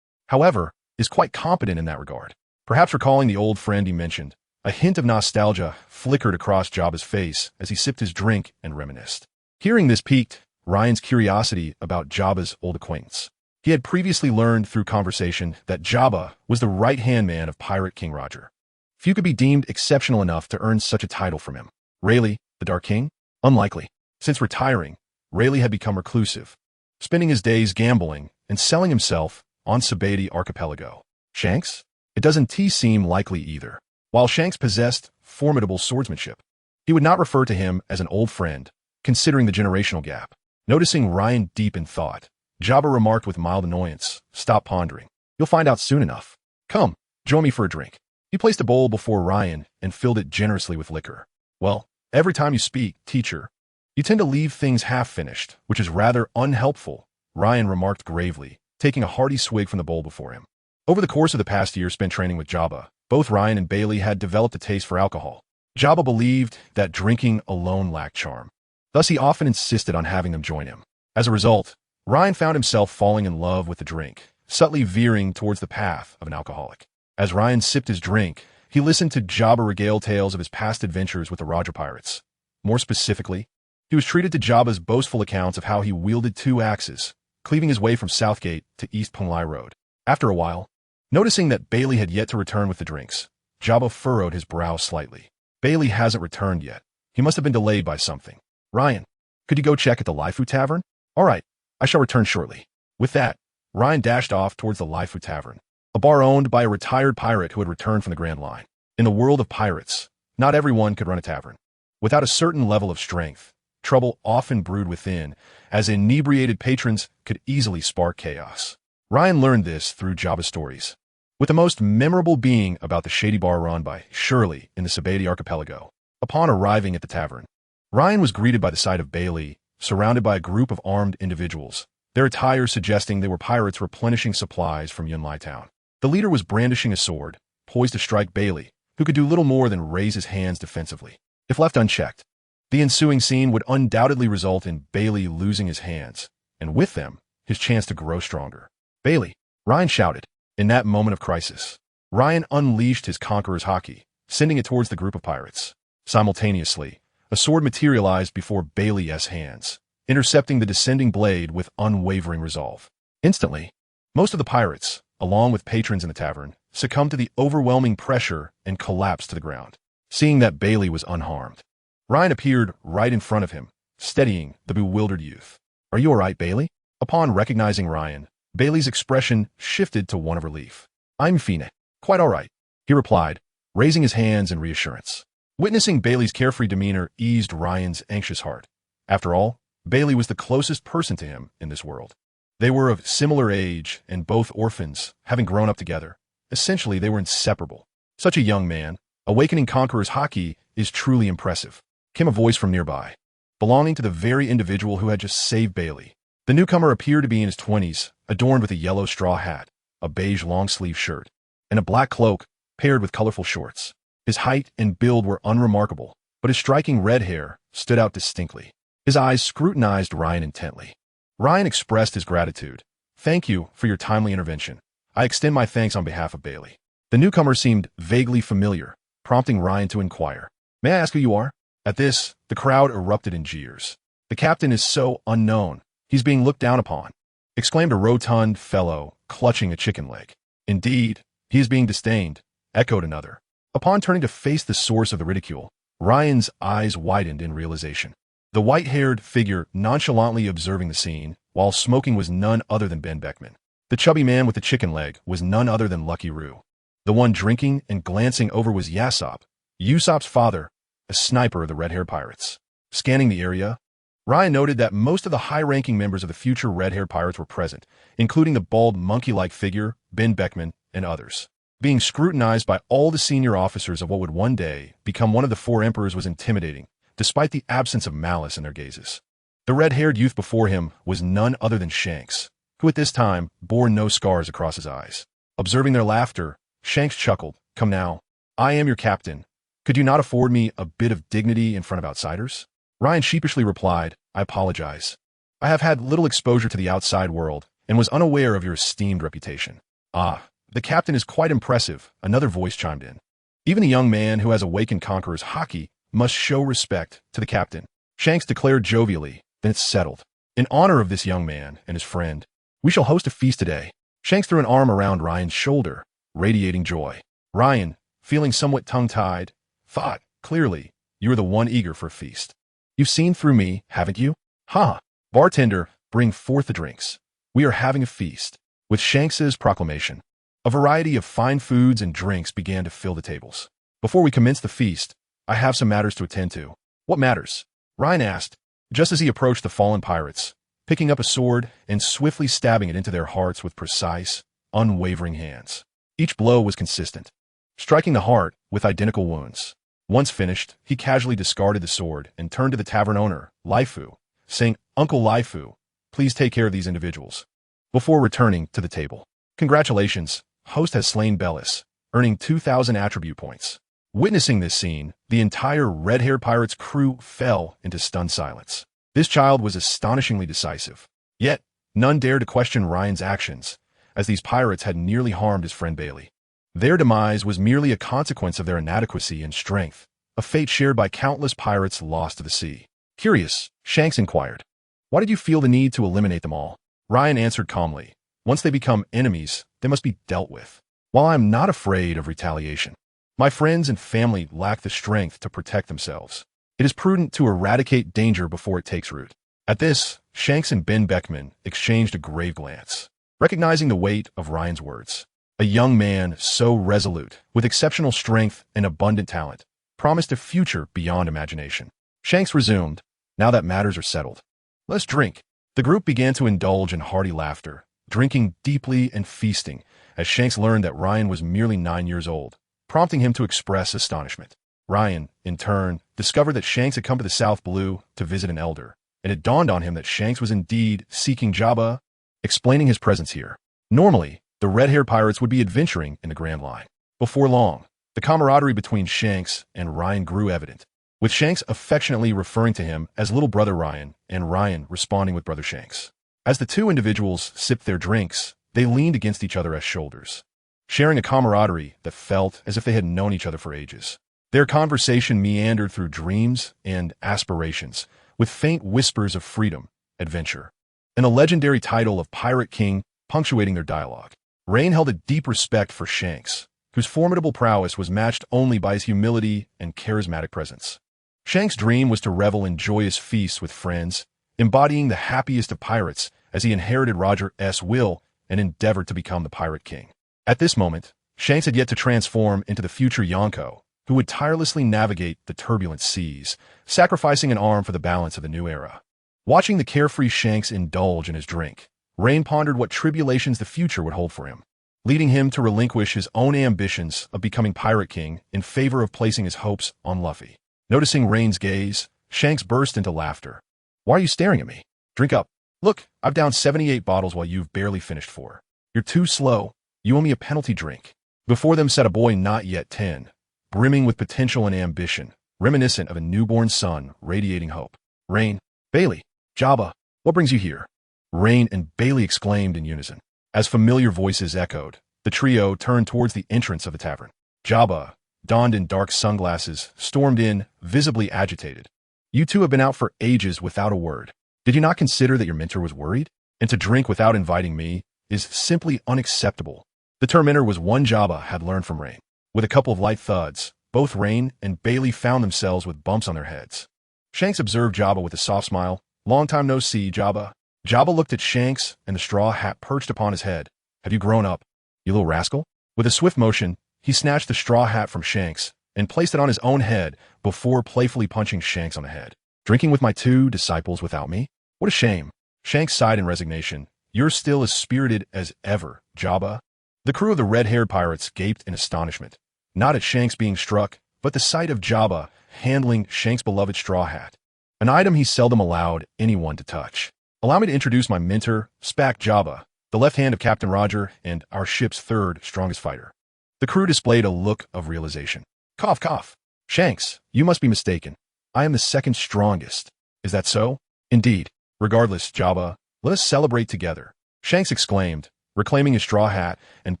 however, is quite competent in that regard." Perhaps recalling the old friend he mentioned, a hint of nostalgia flickered across Jabba's face as he sipped his drink and reminisced. Hearing this piqued Ryan's curiosity about Jabba's old acquaintance. He had previously learned through conversation that Jabba was the right-hand man of Pirate King Roger. Few could be deemed exceptional enough to earn such a title from him. Rayleigh, the Dark King? Unlikely. Since retiring, Rayleigh had become reclusive, spending his days gambling and selling himself on Sabedi Archipelago. Shanks? It doesn't seem likely either. While Shanks possessed formidable swordsmanship, he would not refer to him as an old friend, considering the generational gap. Noticing Ryan deep in thought, Jabba remarked with mild annoyance, "Stop pondering. You'll find out soon enough. Come, join me for a drink." He placed a bowl before Ryan and filled it generously with liquor. "Well, every time you speak, teacher, you tend to leave things half-finished, which is rather unhelpful," Ryan remarked gravely, taking a hearty swig from the bowl before him. Over the course of the past year spent training with Jabba, both Ryan and Bailey had developed a taste for alcohol. Jabba believed that drinking alone lacked charm. Thus, he often insisted on having them join him. As a result, Ryan found himself falling in love with the drink, subtly veering towards the path of an alcoholic. As Ryan sipped his drink, he listened to Jabba regale tales of his past adventures with the Raja pirates. More specifically, he was treated to Jabba's boastful accounts of how he wielded 2 axes, cleaving his way from Southgate to East Punlai Road. After a while, noticing that Bailey had yet to return with the drinks, Jabba furrowed his brow slightly. Bailey hasn't returned yet. He must have been delayed by something. Ryan, could you go check at the Laifu Tavern? All right, I shall return shortly. With that, Ryan dashed off towards the Laifu Tavern, a bar owned by a retired pirate who had returned from the Grand Line. In the world of pirates, not everyone could run a tavern. Without a certain level of strength, trouble often brewed within, as inebriated patrons could easily spark chaos. Ryan learned this through Jabba's stories, with the most memorable being about the shady bar run by Shirley in the Sabedi archipelago. Upon arriving at the tavern, Ryan was greeted by the sight of Bailey, surrounded by a group of armed individuals, their attire suggesting they were pirates replenishing supplies from Yunlai town. The leader was brandishing a sword, poised to strike Bailey, who could do little more than raise his hands defensively. If left unchecked, the ensuing scene would undoubtedly result in Bailey losing his hands, and with them, his chance to grow stronger. Bailey, Ryan shouted. In that moment of crisis, Ryan unleashed his conqueror's haki, sending it towards the group of pirates. Simultaneously, a sword materialized before Bailey's hands, intercepting the descending blade with unwavering resolve. Instantly, most of the pirates, along with patrons in the tavern, succumbed to the overwhelming pressure and collapsed to the ground. Seeing that Bailey was unharmed, Ryan appeared right in front of him, steadying the bewildered youth. Are you all right, Bailey? Upon recognizing Ryan, Bailey's expression shifted to one of relief. I'm fine. Quite all right, he replied, raising his hands in reassurance. Witnessing Bailey's carefree demeanor eased Ryan's anxious heart. After all, Bailey was the closest person to him in this world. They were of similar age and both orphans, having grown up together. Essentially, they were inseparable. Such a young man, awakening Conqueror's haki, is truly impressive, came a voice from nearby, belonging to the very individual who had just saved Bailey. The newcomer appeared to be in his 20s, adorned with a yellow straw hat, a beige long-sleeve shirt, and a black cloak paired with colorful shorts. His height and build were unremarkable, but his striking red hair stood out distinctly. His eyes scrutinized Ryan intently. Ryan expressed his gratitude. Thank you for your timely intervention. I extend my thanks on behalf of Bailey. The newcomer seemed vaguely familiar, prompting Ryan to inquire. May I ask who you are? At this, the crowd erupted in jeers. The captain is so unknown. He's being looked down upon, exclaimed a rotund fellow, clutching a chicken leg. Indeed, he is being disdained, echoed another. Upon turning to face the source of the ridicule, Ryan's eyes widened in realization. The white-haired figure nonchalantly observing the scene, while smoking, was none other than Ben Beckman. The chubby man with the chicken leg was none other than Lucky Roo. The one drinking and glancing over was Usopp's father, a sniper of the red-haired pirates. Scanning the area, Ryan noted that most of the high-ranking members of the future red-haired pirates were present, including the bald monkey-like figure, Ben Beckman, and others. Being scrutinized by all the senior officers of what would one day become one of the 4 emperors was intimidating, despite the absence of malice in their gazes. The red-haired youth before him was none other than Shanks, who at this time bore no scars across his eyes. Observing their laughter, Shanks chuckled. Come now, I am your captain. Could you not afford me a bit of dignity in front of outsiders? Ryan sheepishly replied, I apologize. I have had little exposure to the outside world and was unaware of your esteemed reputation. Ah, the captain is quite impressive, another voice chimed in. Even a young man who has awakened Conqueror's haki must show respect to the captain. Shanks declared jovially, then it's settled. In honor of this young man and his friend, we shall host a feast today. Shanks threw an arm around Ryan's shoulder, radiating joy. Ryan, feeling somewhat tongue-tied, thought, clearly, you are the one eager for a feast. You've seen through me, haven't you? Ha! Bartender, bring forth the drinks. We are having a feast. With Shanks's proclamation, a variety of fine foods and drinks began to fill the tables. Before we commence the feast, I have some matters to attend to. What matters? Ryan asked, just as he approached the fallen pirates, picking up a sword and swiftly stabbing it into their hearts with precise, unwavering hands. Each blow was consistent, striking the heart with identical wounds. Once finished, he casually discarded the sword and turned to the tavern owner, Laifu, saying, Uncle Laifu, please take care of these individuals. Before returning to the table. Congratulations, host has slain Bellis, earning 2,000 attribute points. Witnessing this scene, the entire red-haired pirate's crew fell into stunned silence. This child was astonishingly decisive. Yet, none dared to question Ryan's actions, as these pirates had nearly harmed his friend Bailey. Their demise was merely a consequence of their inadequacy and strength, a fate shared by countless pirates lost to the sea. Curious, Shanks inquired, "Why did you feel the need to eliminate them all?" Ryan answered calmly, "Once they become enemies, they must be dealt with. While I am not afraid of retaliation, my friends and family lack the strength to protect themselves. It is prudent to eradicate danger before it takes root." At this, Shanks and Ben Beckman exchanged a grave glance, recognizing the weight of Ryan's words. A young man so resolute, with exceptional strength and abundant talent, promised a future beyond imagination. Shanks resumed, "Now that matters are settled, let's drink." The group began to indulge in hearty laughter, drinking deeply and feasting, as Shanks learned that Ryan was merely 9 years old, prompting him to express astonishment. Ryan, in turn, discovered that Shanks had come to the South Blue to visit an elder, and it dawned on him that Shanks was indeed seeking Jabba, explaining his presence here. Normally, the red-haired pirates would be adventuring in the Grand Line. Before long, the camaraderie between Shanks and Ryan grew evident, with Shanks affectionately referring to him as Little Brother Ryan and Ryan responding with Brother Shanks. As the two individuals sipped their drinks, they leaned against each other as shoulders, sharing a camaraderie that felt as if they had known each other for ages. Their conversation meandered through dreams and aspirations, with faint whispers of freedom, adventure, and a legendary title of Pirate King punctuating their dialogue. Lain held a deep respect for Shanks, whose formidable prowess was matched only by his humility and charismatic presence. Shanks' dream was to revel in joyous feasts with friends, embodying the happiest of pirates as he inherited Roger's will and endeavored to become the Pirate King. At this moment, Shanks had yet to transform into the future Yonko, who would tirelessly navigate the turbulent seas, sacrificing an arm for the balance of the new era. Watching the carefree Shanks indulge in his drink, Lain pondered what tribulations the future would hold for him, leading him to relinquish his own ambitions of becoming Pirate King in favor of placing his hopes on Luffy. Noticing Lain's gaze, Shanks burst into laughter. "Why are you staring at me? Drink up. Look, I've downed 78 bottles while you've barely finished 4. You're too slow. You owe me a penalty drink." Before them sat a boy not yet 10, brimming with potential and ambition, reminiscent of a newborn sun radiating hope. "Lain, Bailey, Jabba, what brings you here?" Lain and Bailey exclaimed in unison. As familiar voices echoed, the trio turned towards the entrance of the tavern. Jabba, donned in dark sunglasses, stormed in, visibly agitated. "You two have been out for ages without a word. Did you not consider that your mentor was worried? And to drink without inviting me is simply unacceptable." The tormentor was one Jabba had learned from Lain. With a couple of light thuds, both Lain and Bailey found themselves with bumps on their heads. Shanks observed Jabba with a soft smile. "Long time no see, Jabba." Jabba looked at Shanks and the straw hat perched upon his head. "Have you grown up, you little rascal?" With a swift motion, he snatched the straw hat from Shanks and placed it on his own head before playfully punching Shanks on the head. "Drinking with my 2 disciples without me? What a shame." Shanks sighed in resignation. "You're still as spirited as ever, Jabba." The crew of the red-haired pirates gaped in astonishment, not at Shanks being struck, but the sight of Jabba handling Shanks' beloved straw hat, an item he seldom allowed anyone to touch. "Allow me to introduce my mentor, Spack Jabba, the left hand of Captain Roger and our ship's 3rd strongest fighter." The crew displayed a look of realization. "Cough, cough. Shanks, you must be mistaken. I am the 2nd strongest. Is that so?" "Indeed. Regardless, Jabba, let us celebrate together," Shanks exclaimed, reclaiming his straw hat and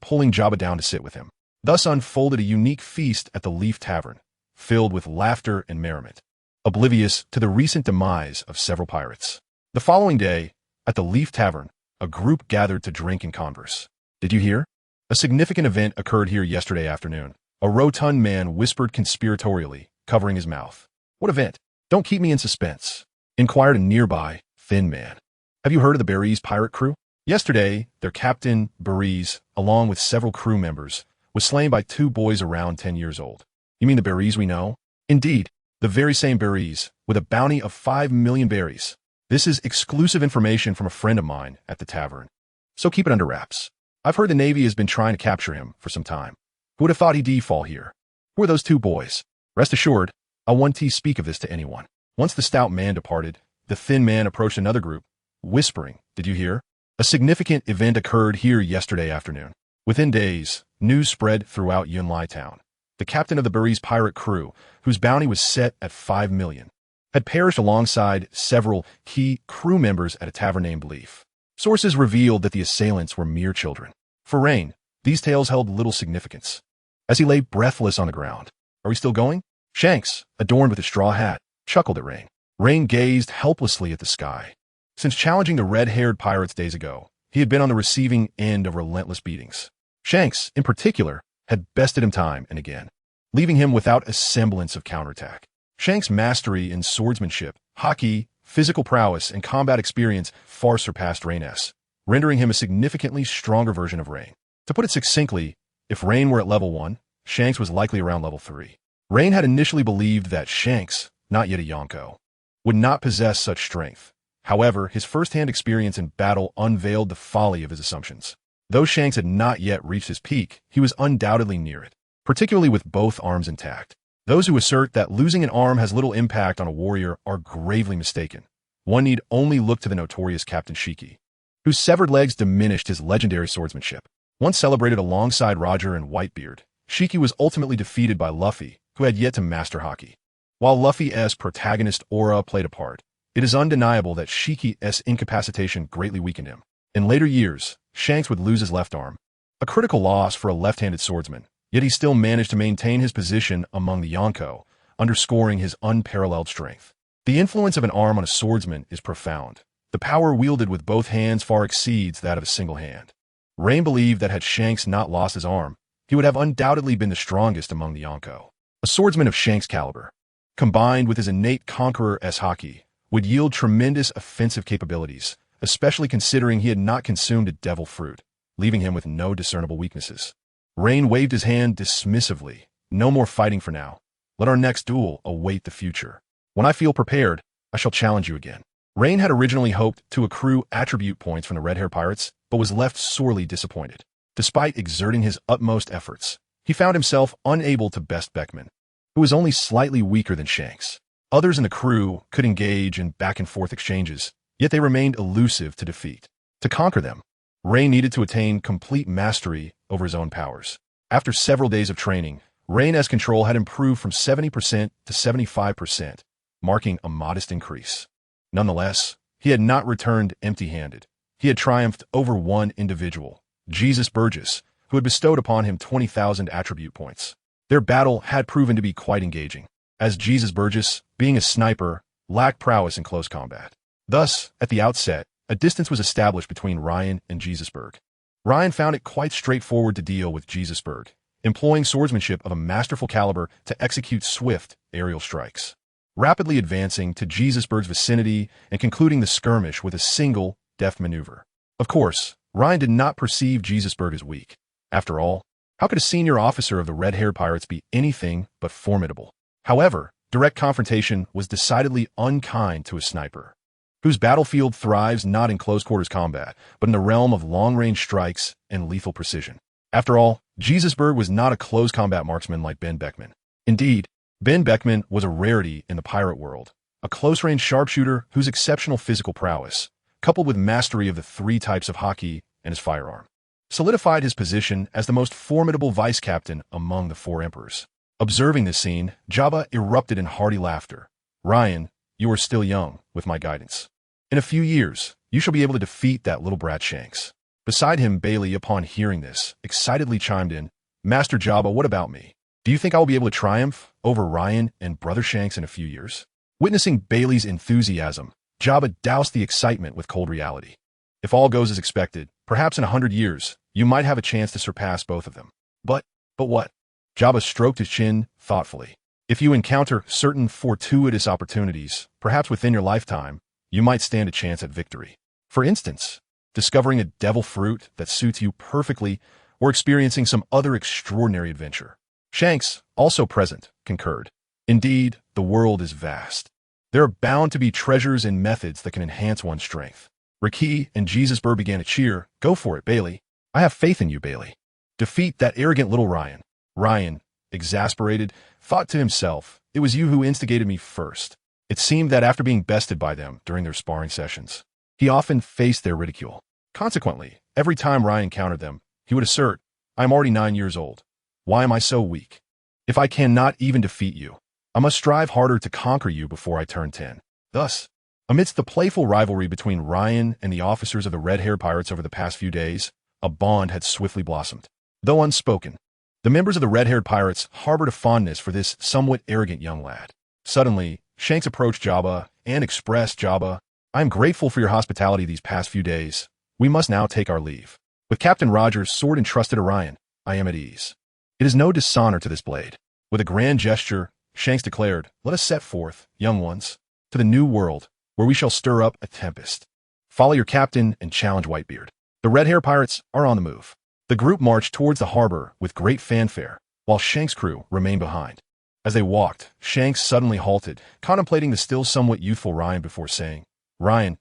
pulling Jabba down to sit with him. Thus unfolded a unique feast at the Leaf Tavern, filled with laughter and merriment, oblivious to the recent demise of several pirates. The following day, at the Leaf Tavern, a group gathered to drink and converse. "Did you hear? A significant event occurred here yesterday afternoon," a rotund man whispered conspiratorially, covering his mouth. "What event? Don't keep me in suspense," inquired a nearby, thin man. "Have you heard of the Berries pirate crew? Yesterday, their captain, Berries, along with several crew members, was slain by 2 boys around 10 years old." "You mean the Berries we know?" "Indeed, the very same Berries, with a bounty of 5 million berries. This is exclusive information from a friend of mine at the tavern, so keep it under wraps. I've heard the Navy has been trying to capture him for some time. Who would have thought he'd fall here? Who are those 2 boys? Rest assured, I won't speak of this to anyone." Once the stout man departed, the thin man approached another group, whispering, "Did you hear? A significant event occurred here yesterday afternoon." Within days, news spread throughout Yunlai town. the captain of the Burry's pirate crew, whose bounty was set at 5 million, had perished alongside several key crew members at a tavern named Leaf. Sources revealed that the assailants were mere children. For Lain, these tales held little significance. As he lay breathless on the ground, "Are we still going?" Shanks, adorned with a straw hat, chuckled at Lain. Lain gazed helplessly at the sky. Since challenging the red-haired pirates days ago, he had been on the receiving end of relentless beatings. Shanks, in particular, had bested him time and again, leaving him without a semblance of counterattack. Shanks' mastery in swordsmanship, hockey, physical prowess, and combat experience far surpassed Lain's, rendering him a significantly stronger version of Lain. To put it succinctly, if Lain were at level 1, Shanks was likely around level 3. Lain had initially believed that Shanks, not yet a Yonko, would not possess such strength. However, his first-hand experience in battle unveiled the folly of his assumptions. Though Shanks had not yet reached his peak, he was undoubtedly near it, particularly with both arms intact. Those who assert that losing an arm has little impact on a warrior are gravely mistaken. One need only look to the notorious Captain Shiki, whose severed legs diminished his legendary swordsmanship. Once celebrated alongside Roger and Whitebeard, Shiki was ultimately defeated by Luffy, who had yet to master hockey. While Luffy's protagonist aura played a part, it is undeniable that Shiki's incapacitation greatly weakened him. In later years, Shanks would lose his left arm, a critical loss for a left-handed swordsman, yet he still managed to maintain his position among the Yonko, underscoring his unparalleled strength. The influence of an arm on a swordsman is profound. The power wielded with both hands far exceeds that of a single hand. Lain believed that had Shanks not lost his arm, he would have undoubtedly been the strongest among the Yonko. A swordsman of Shanks' caliber, combined with his innate conqueror's hockey, would yield tremendous offensive capabilities, especially considering he had not consumed a devil fruit, leaving him with no discernible weaknesses. Lain waved his hand dismissively. "No more fighting for now. Let our next duel await the future. When I feel prepared, I shall challenge you again." Lain had originally hoped to accrue attribute points from the red-haired pirates, but was left sorely disappointed. Despite exerting his utmost efforts, he found himself unable to best Beckman, who was only slightly weaker than Shanks. Others in the crew could engage in back-and-forth exchanges, yet they remained elusive to defeat. To conquer them, Lain needed to attain complete mastery over his own powers. After several days of training, Lain's control had improved from 70% to 75%, marking a modest increase. Nonetheless, he had not returned empty-handed. He had triumphed over one individual, Jesus Burgess, who had bestowed upon him 20,000 attribute points. Their battle had proven to be quite engaging, as Jesus Burgess, being a sniper, lacked prowess in close combat. Thus, at the outset, a distance was established between Ryan and Jesusburg. Ryan found it quite straightforward to deal with Jesusburg, employing swordsmanship of a masterful caliber to execute swift aerial strikes. Rapidly advancing to Jesusburg's vicinity and concluding the skirmish with a single, deft maneuver. Of course, Ryan did not perceive Jesusburg as weak. After all, how could a senior officer of the red-haired pirates be anything but formidable? However, direct confrontation was decidedly unkind to a sniper, whose battlefield thrives not in close-quarters combat, but in the realm of long-range strikes and lethal precision. After all, Jesusburg was not a close-combat marksman like Ben Beckman. Indeed, Ben Beckman was a rarity in the pirate world, a close-range sharpshooter whose exceptional physical prowess, coupled with mastery of the 3 types of hockey and his firearm, solidified his position as the most formidable vice-captain among the 4 emperors. Observing this scene, Jabba erupted in hearty laughter. "Ryan, you are still young, with my guidance. In a few years, you shall be able to defeat that little brat Shanks." Beside him, Bailey, upon hearing this, excitedly chimed in, "Master Jabba, what about me? Do you think I will be able to triumph over Ryan and Brother Shanks in a few years?" Witnessing Bailey's enthusiasm, Jabba doused the excitement with cold reality. "If all goes as expected, perhaps in 100 years, you might have a chance to surpass both of them. But what?" Jabba stroked his chin thoughtfully. "If you encounter certain fortuitous opportunities, perhaps within your lifetime, you might stand a chance at victory. For instance, discovering a devil fruit that suits you perfectly or experiencing some other extraordinary adventure." Shanks, also present, concurred. "Indeed, the world is vast. There are bound to be treasures and methods that can enhance one's strength." Raki and Jesusburg began to cheer. "Go for it, Bailey. I have faith in you, Bailey. Defeat that arrogant little Ryan." Ryan, exasperated, thought to himself, "It was you who instigated me first." It seemed that after being bested by them during their sparring sessions, he often faced their ridicule. Consequently, every time Ryan encountered them, he would assert, "I am already 9 years old. Why am I so weak?" If I cannot even defeat you, I must strive harder to conquer you before I turn 10. Thus, amidst the playful rivalry between Ryan and the officers of the red-haired pirates over the past few days, a bond had swiftly blossomed. Though unspoken, the members of the red-haired pirates harbored a fondness for this somewhat arrogant young lad. Suddenly, Shanks approached Jabba and expressed, "Jabba, I am grateful for your hospitality these past few days. We must now take our leave. With Captain Roger's sword entrusted to Ryan, I am at ease. It is no dishonor to this blade." With a grand gesture, Shanks declared, "Let us set forth, young ones, to the new world, where we shall stir up a tempest. Follow your captain and challenge Whitebeard." The red-haired pirates are on the move. The group marched towards the harbor with great fanfare, while Shanks' crew remained behind. As they walked, Shanks suddenly halted, contemplating the still somewhat youthful Ryan before saying, "Ryan,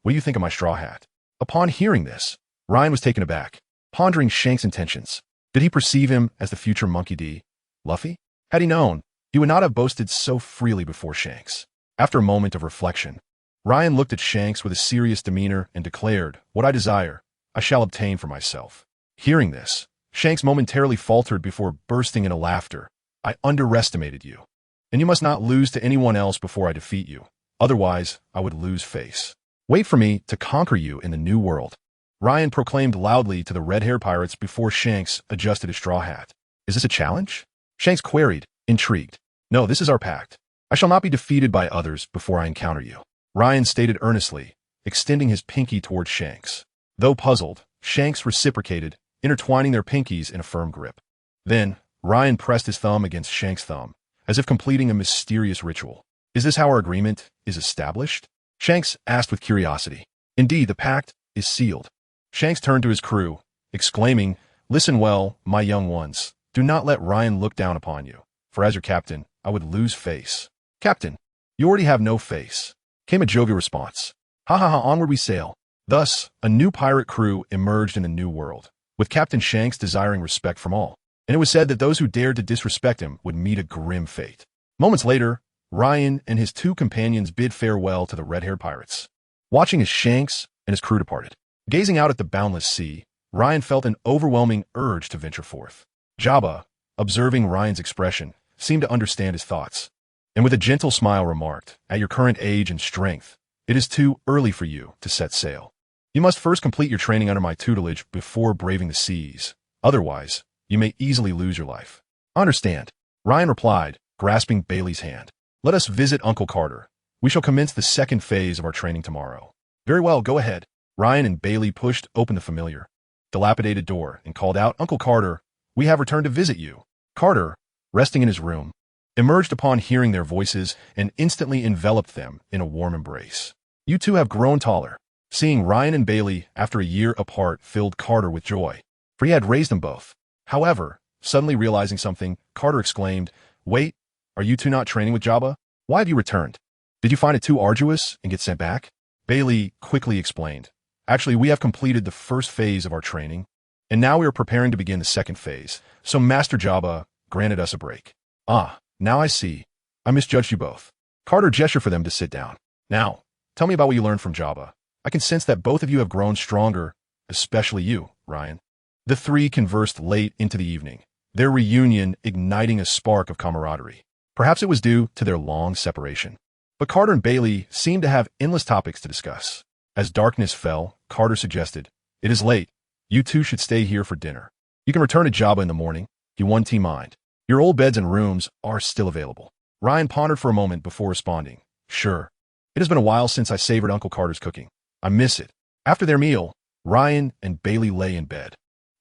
what do you think of my straw hat?" Upon hearing this, Ryan was taken aback, pondering Shanks' intentions. Did he perceive him as the future Monkey D. Luffy? Had he known, he would not have boasted so freely before Shanks. After a moment of reflection, Ryan looked at Shanks with a serious demeanor and declared, "What I desire, I shall obtain for myself." Hearing this, Shanks momentarily faltered before bursting into laughter. "I underestimated you, and you must not lose to anyone else before I defeat you. Otherwise, I would lose face. Wait for me to conquer you in the new world," Ryan proclaimed loudly to the red-haired pirates before Shanks adjusted his straw hat. "Is this a challenge?" Shanks queried, intrigued. "No, this is our pact. I shall not be defeated by others before I encounter you," Ryan stated earnestly, extending his pinky towards Shanks. Though puzzled, Shanks reciprocated, intertwining their pinkies in a firm grip. Then, Ryan pressed his thumb against Shanks' thumb, as if completing a mysterious ritual. "Is this how our agreement is established?" Shanks asked with curiosity. "Indeed, the pact is sealed." Shanks turned to his crew, exclaiming, "Listen well, my young ones. Do not let Ryan look down upon you, for as your captain, I would lose face." "Captain, you already have no face," came a jovial response. "Ha ha ha, onward we sail." Thus, a new pirate crew emerged in a new world, with Captain Shanks desiring respect from all. And it was said that those who dared to disrespect him would meet a grim fate. Moments later, Ryan and his two companions bid farewell to the red-haired pirates, watching as Shanks and his crew departed. Gazing out at the boundless sea, Ryan felt an overwhelming urge to venture forth. Jabba, observing Ryan's expression, seemed to understand his thoughts, and with a gentle smile remarked, "At your current age and strength, it is too early for you to set sail. You must first complete your training under my tutelage before braving the seas. Otherwise, you may easily lose your life." "Understand," Ryan replied, grasping Bailey's hand. "Let us visit Uncle Carter. We shall commence the second phase of our training tomorrow." "Very well, go ahead." Ryan and Bailey pushed open the familiar, dilapidated door and called out, "Uncle Carter, we have returned to visit you." Carter, resting in his room, emerged upon hearing their voices and instantly enveloped them in a warm embrace. "You two have grown taller." Seeing Ryan and Bailey after a year apart filled Carter with joy, for he had raised them both. However, suddenly realizing something, Carter exclaimed, "Wait, are you two not training with Jabba? Why have you returned? Did you find it too arduous and get sent back?" Bailey quickly explained, "Actually, we have completed the first phase of our training, and now we are preparing to begin the second phase, so Master Jabba granted us a break." "Ah, now I see. I misjudged you both." Carter gestured for them to sit down. "Now, tell me about what you learned from Jabba. I can sense that both of you have grown stronger, especially you, Ryan." The three conversed late into the evening, their reunion igniting a spark of camaraderie. Perhaps it was due to their long separation. But Carter and Bailey seemed to have endless topics to discuss. As darkness fell, Carter suggested, "It is late. You two should stay here for dinner. You can return to Jabba in the morning. You won't mind. Your old beds and rooms are still available." Ryan pondered for a moment before responding, "Sure. It has been a while since I savored Uncle Carter's cooking. I miss it." After their meal, Ryan and Bailey lay in bed,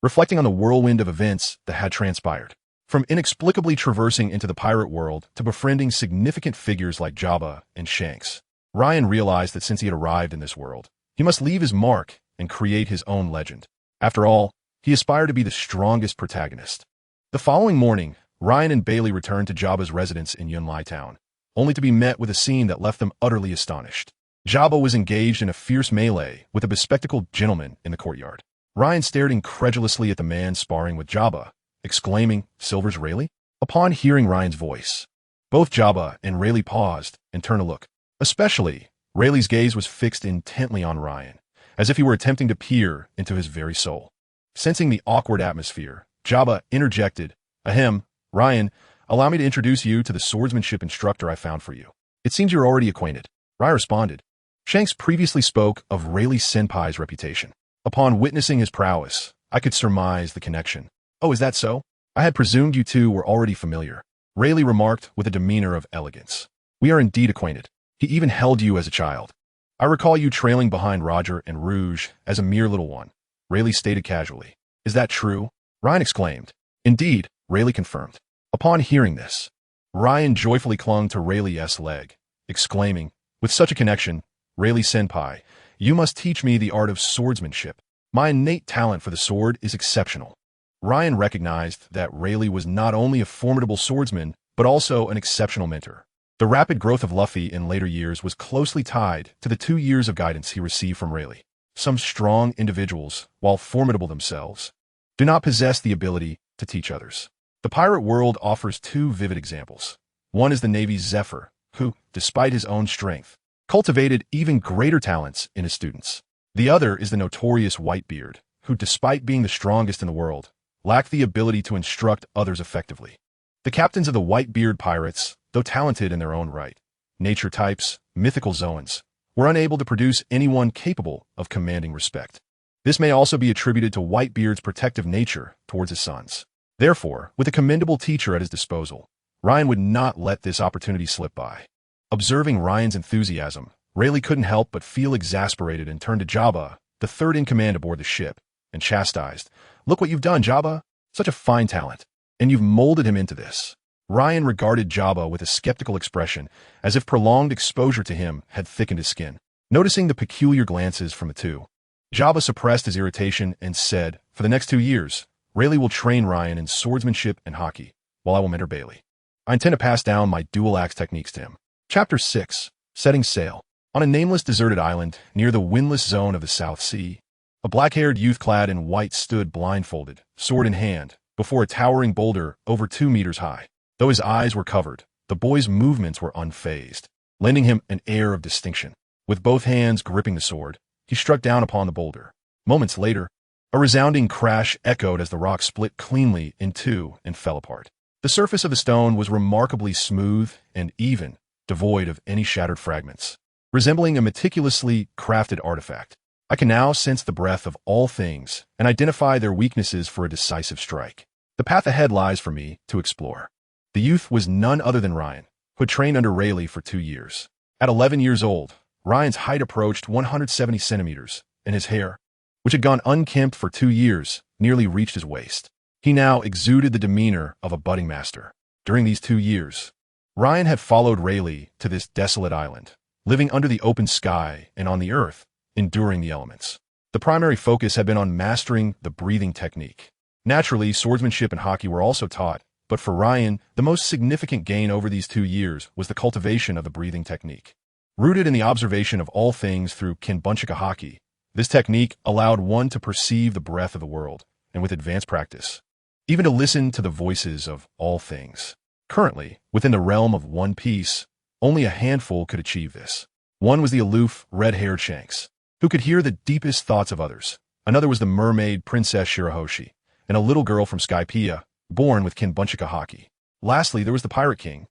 reflecting on the whirlwind of events that had transpired. From inexplicably traversing into the pirate world to befriending significant figures like Jabba and Shanks, Ryan realized that since he had arrived in this world, he must leave his mark and create his own legend. After all, he aspired to be the strongest protagonist. The following morning, Ryan and Bailey returned to Jabba's residence in Yunlai Town, only to be met with a scene that left them utterly astonished. Jabba was engaged in a fierce melee with a bespectacled gentleman in the courtyard. Ryan stared incredulously at the man sparring with Jabba, exclaiming, "Silver's Rayleigh?" Upon hearing Ryan's voice, both Jabba and Rayleigh paused and turned to look. Especially, Rayleigh's gaze was fixed intently on Ryan, as if he were attempting to peer into his very soul. Sensing the awkward atmosphere, Jabba interjected, "Ahem, Ryan, Allow me to introduce you to the swordsmanship instructor I found for you. It seems you're already acquainted. Rai responded. Shanks previously spoke of Rayleigh Senpai's reputation. Upon witnessing his prowess, I could surmise the connection. Oh, is that so? I had presumed you two were already familiar. Rayleigh remarked with a demeanor of elegance. We are indeed acquainted. He even held you as a child. I recall you trailing behind Roger and Rouge as a mere little one. Rayleigh stated casually. Is that true? Ryan exclaimed. Indeed, Rayleigh confirmed. Upon hearing this, Ryan joyfully clung to Rayleigh's leg, exclaiming, with such a connection, Rayleigh Senpai, you must teach me the art of swordsmanship. My innate talent for the sword is exceptional. Ryan recognized that Rayleigh was not only a formidable swordsman, but also an exceptional mentor. The rapid growth of Luffy in later years was closely tied to the 2 years of guidance he received from Rayleigh. Some strong individuals, while formidable themselves, do not possess the ability to teach others. The pirate world offers 2 vivid examples. One is the Navy's Zephyr, who, despite his own strength, cultivated even greater talents in his students. The other is the notorious Whitebeard, who, despite being the strongest in the world, lacked the ability to instruct others effectively. The captains of the Whitebeard pirates, though talented in their own right, nature types, mythical zoans, were unable to produce anyone capable of commanding respect. This may also be attributed to Whitebeard's protective nature towards his sons. Therefore, with a commendable teacher at his disposal, Ryan would not let this opportunity slip by. Observing Ryan's enthusiasm, Rayleigh couldn't help but feel exasperated and turned to Jabba, the third in command aboard the ship, and chastised. Look what you've done, Jabba. Such a fine talent. And you've molded him into this. Ryan regarded Jabba with a skeptical expression, as if prolonged exposure to him had thickened his skin. Noticing the peculiar glances from the two, Jabba suppressed his irritation and said, for the next 2 years, Rayleigh will train Ryan in swordsmanship and hockey, while I will mentor Bailey. I intend to pass down my dual-axe techniques to him. Chapter 6. Setting Sail. On a nameless deserted island near the windless zone of the South Sea, a black-haired youth clad in white stood blindfolded, sword in hand, before a towering boulder over 2 meters high. Though his eyes were covered, the boy's movements were unfazed, lending him an air of distinction. With both hands gripping the sword, he struck down upon the boulder. Moments later, a resounding crash echoed as the rock split cleanly in two and fell apart. The surface of the stone was remarkably smooth and even, devoid of any shattered fragments, resembling a meticulously crafted artifact. I can now sense the breath of all things and identify their weaknesses for a decisive strike. The path ahead lies for me to explore. The youth was none other than Ryan, who had trained under Rayleigh for 2 years. At 11 years old, Ryan's height approached 170 centimeters, and his hair, which had gone unkempt for 2 years, nearly reached his waist. He now exuded the demeanor of a budding master. During these 2 years, Ryan had followed Rayleigh to this desolate island, living under the open sky and on the earth, enduring the elements. The primary focus had been on mastering the breathing technique. Naturally, swordsmanship and hockey were also taught, but for Ryan, the most significant gain over these 2 years was the cultivation of the breathing technique. Rooted in the observation of all things through Kinbunchika hockey, this technique allowed one to perceive the breath of the world, and with advanced practice, even to listen to the voices of all things. Currently, within the realm of One Piece, only a handful could achieve this. One was the aloof, red-haired Shanks, who could hear the deepest thoughts of others. Another was the mermaid Princess Shirahoshi, and a little girl from Skypiea, born with Kinbunchika hockey. Lastly, there was the Pirate King,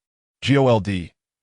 Gold,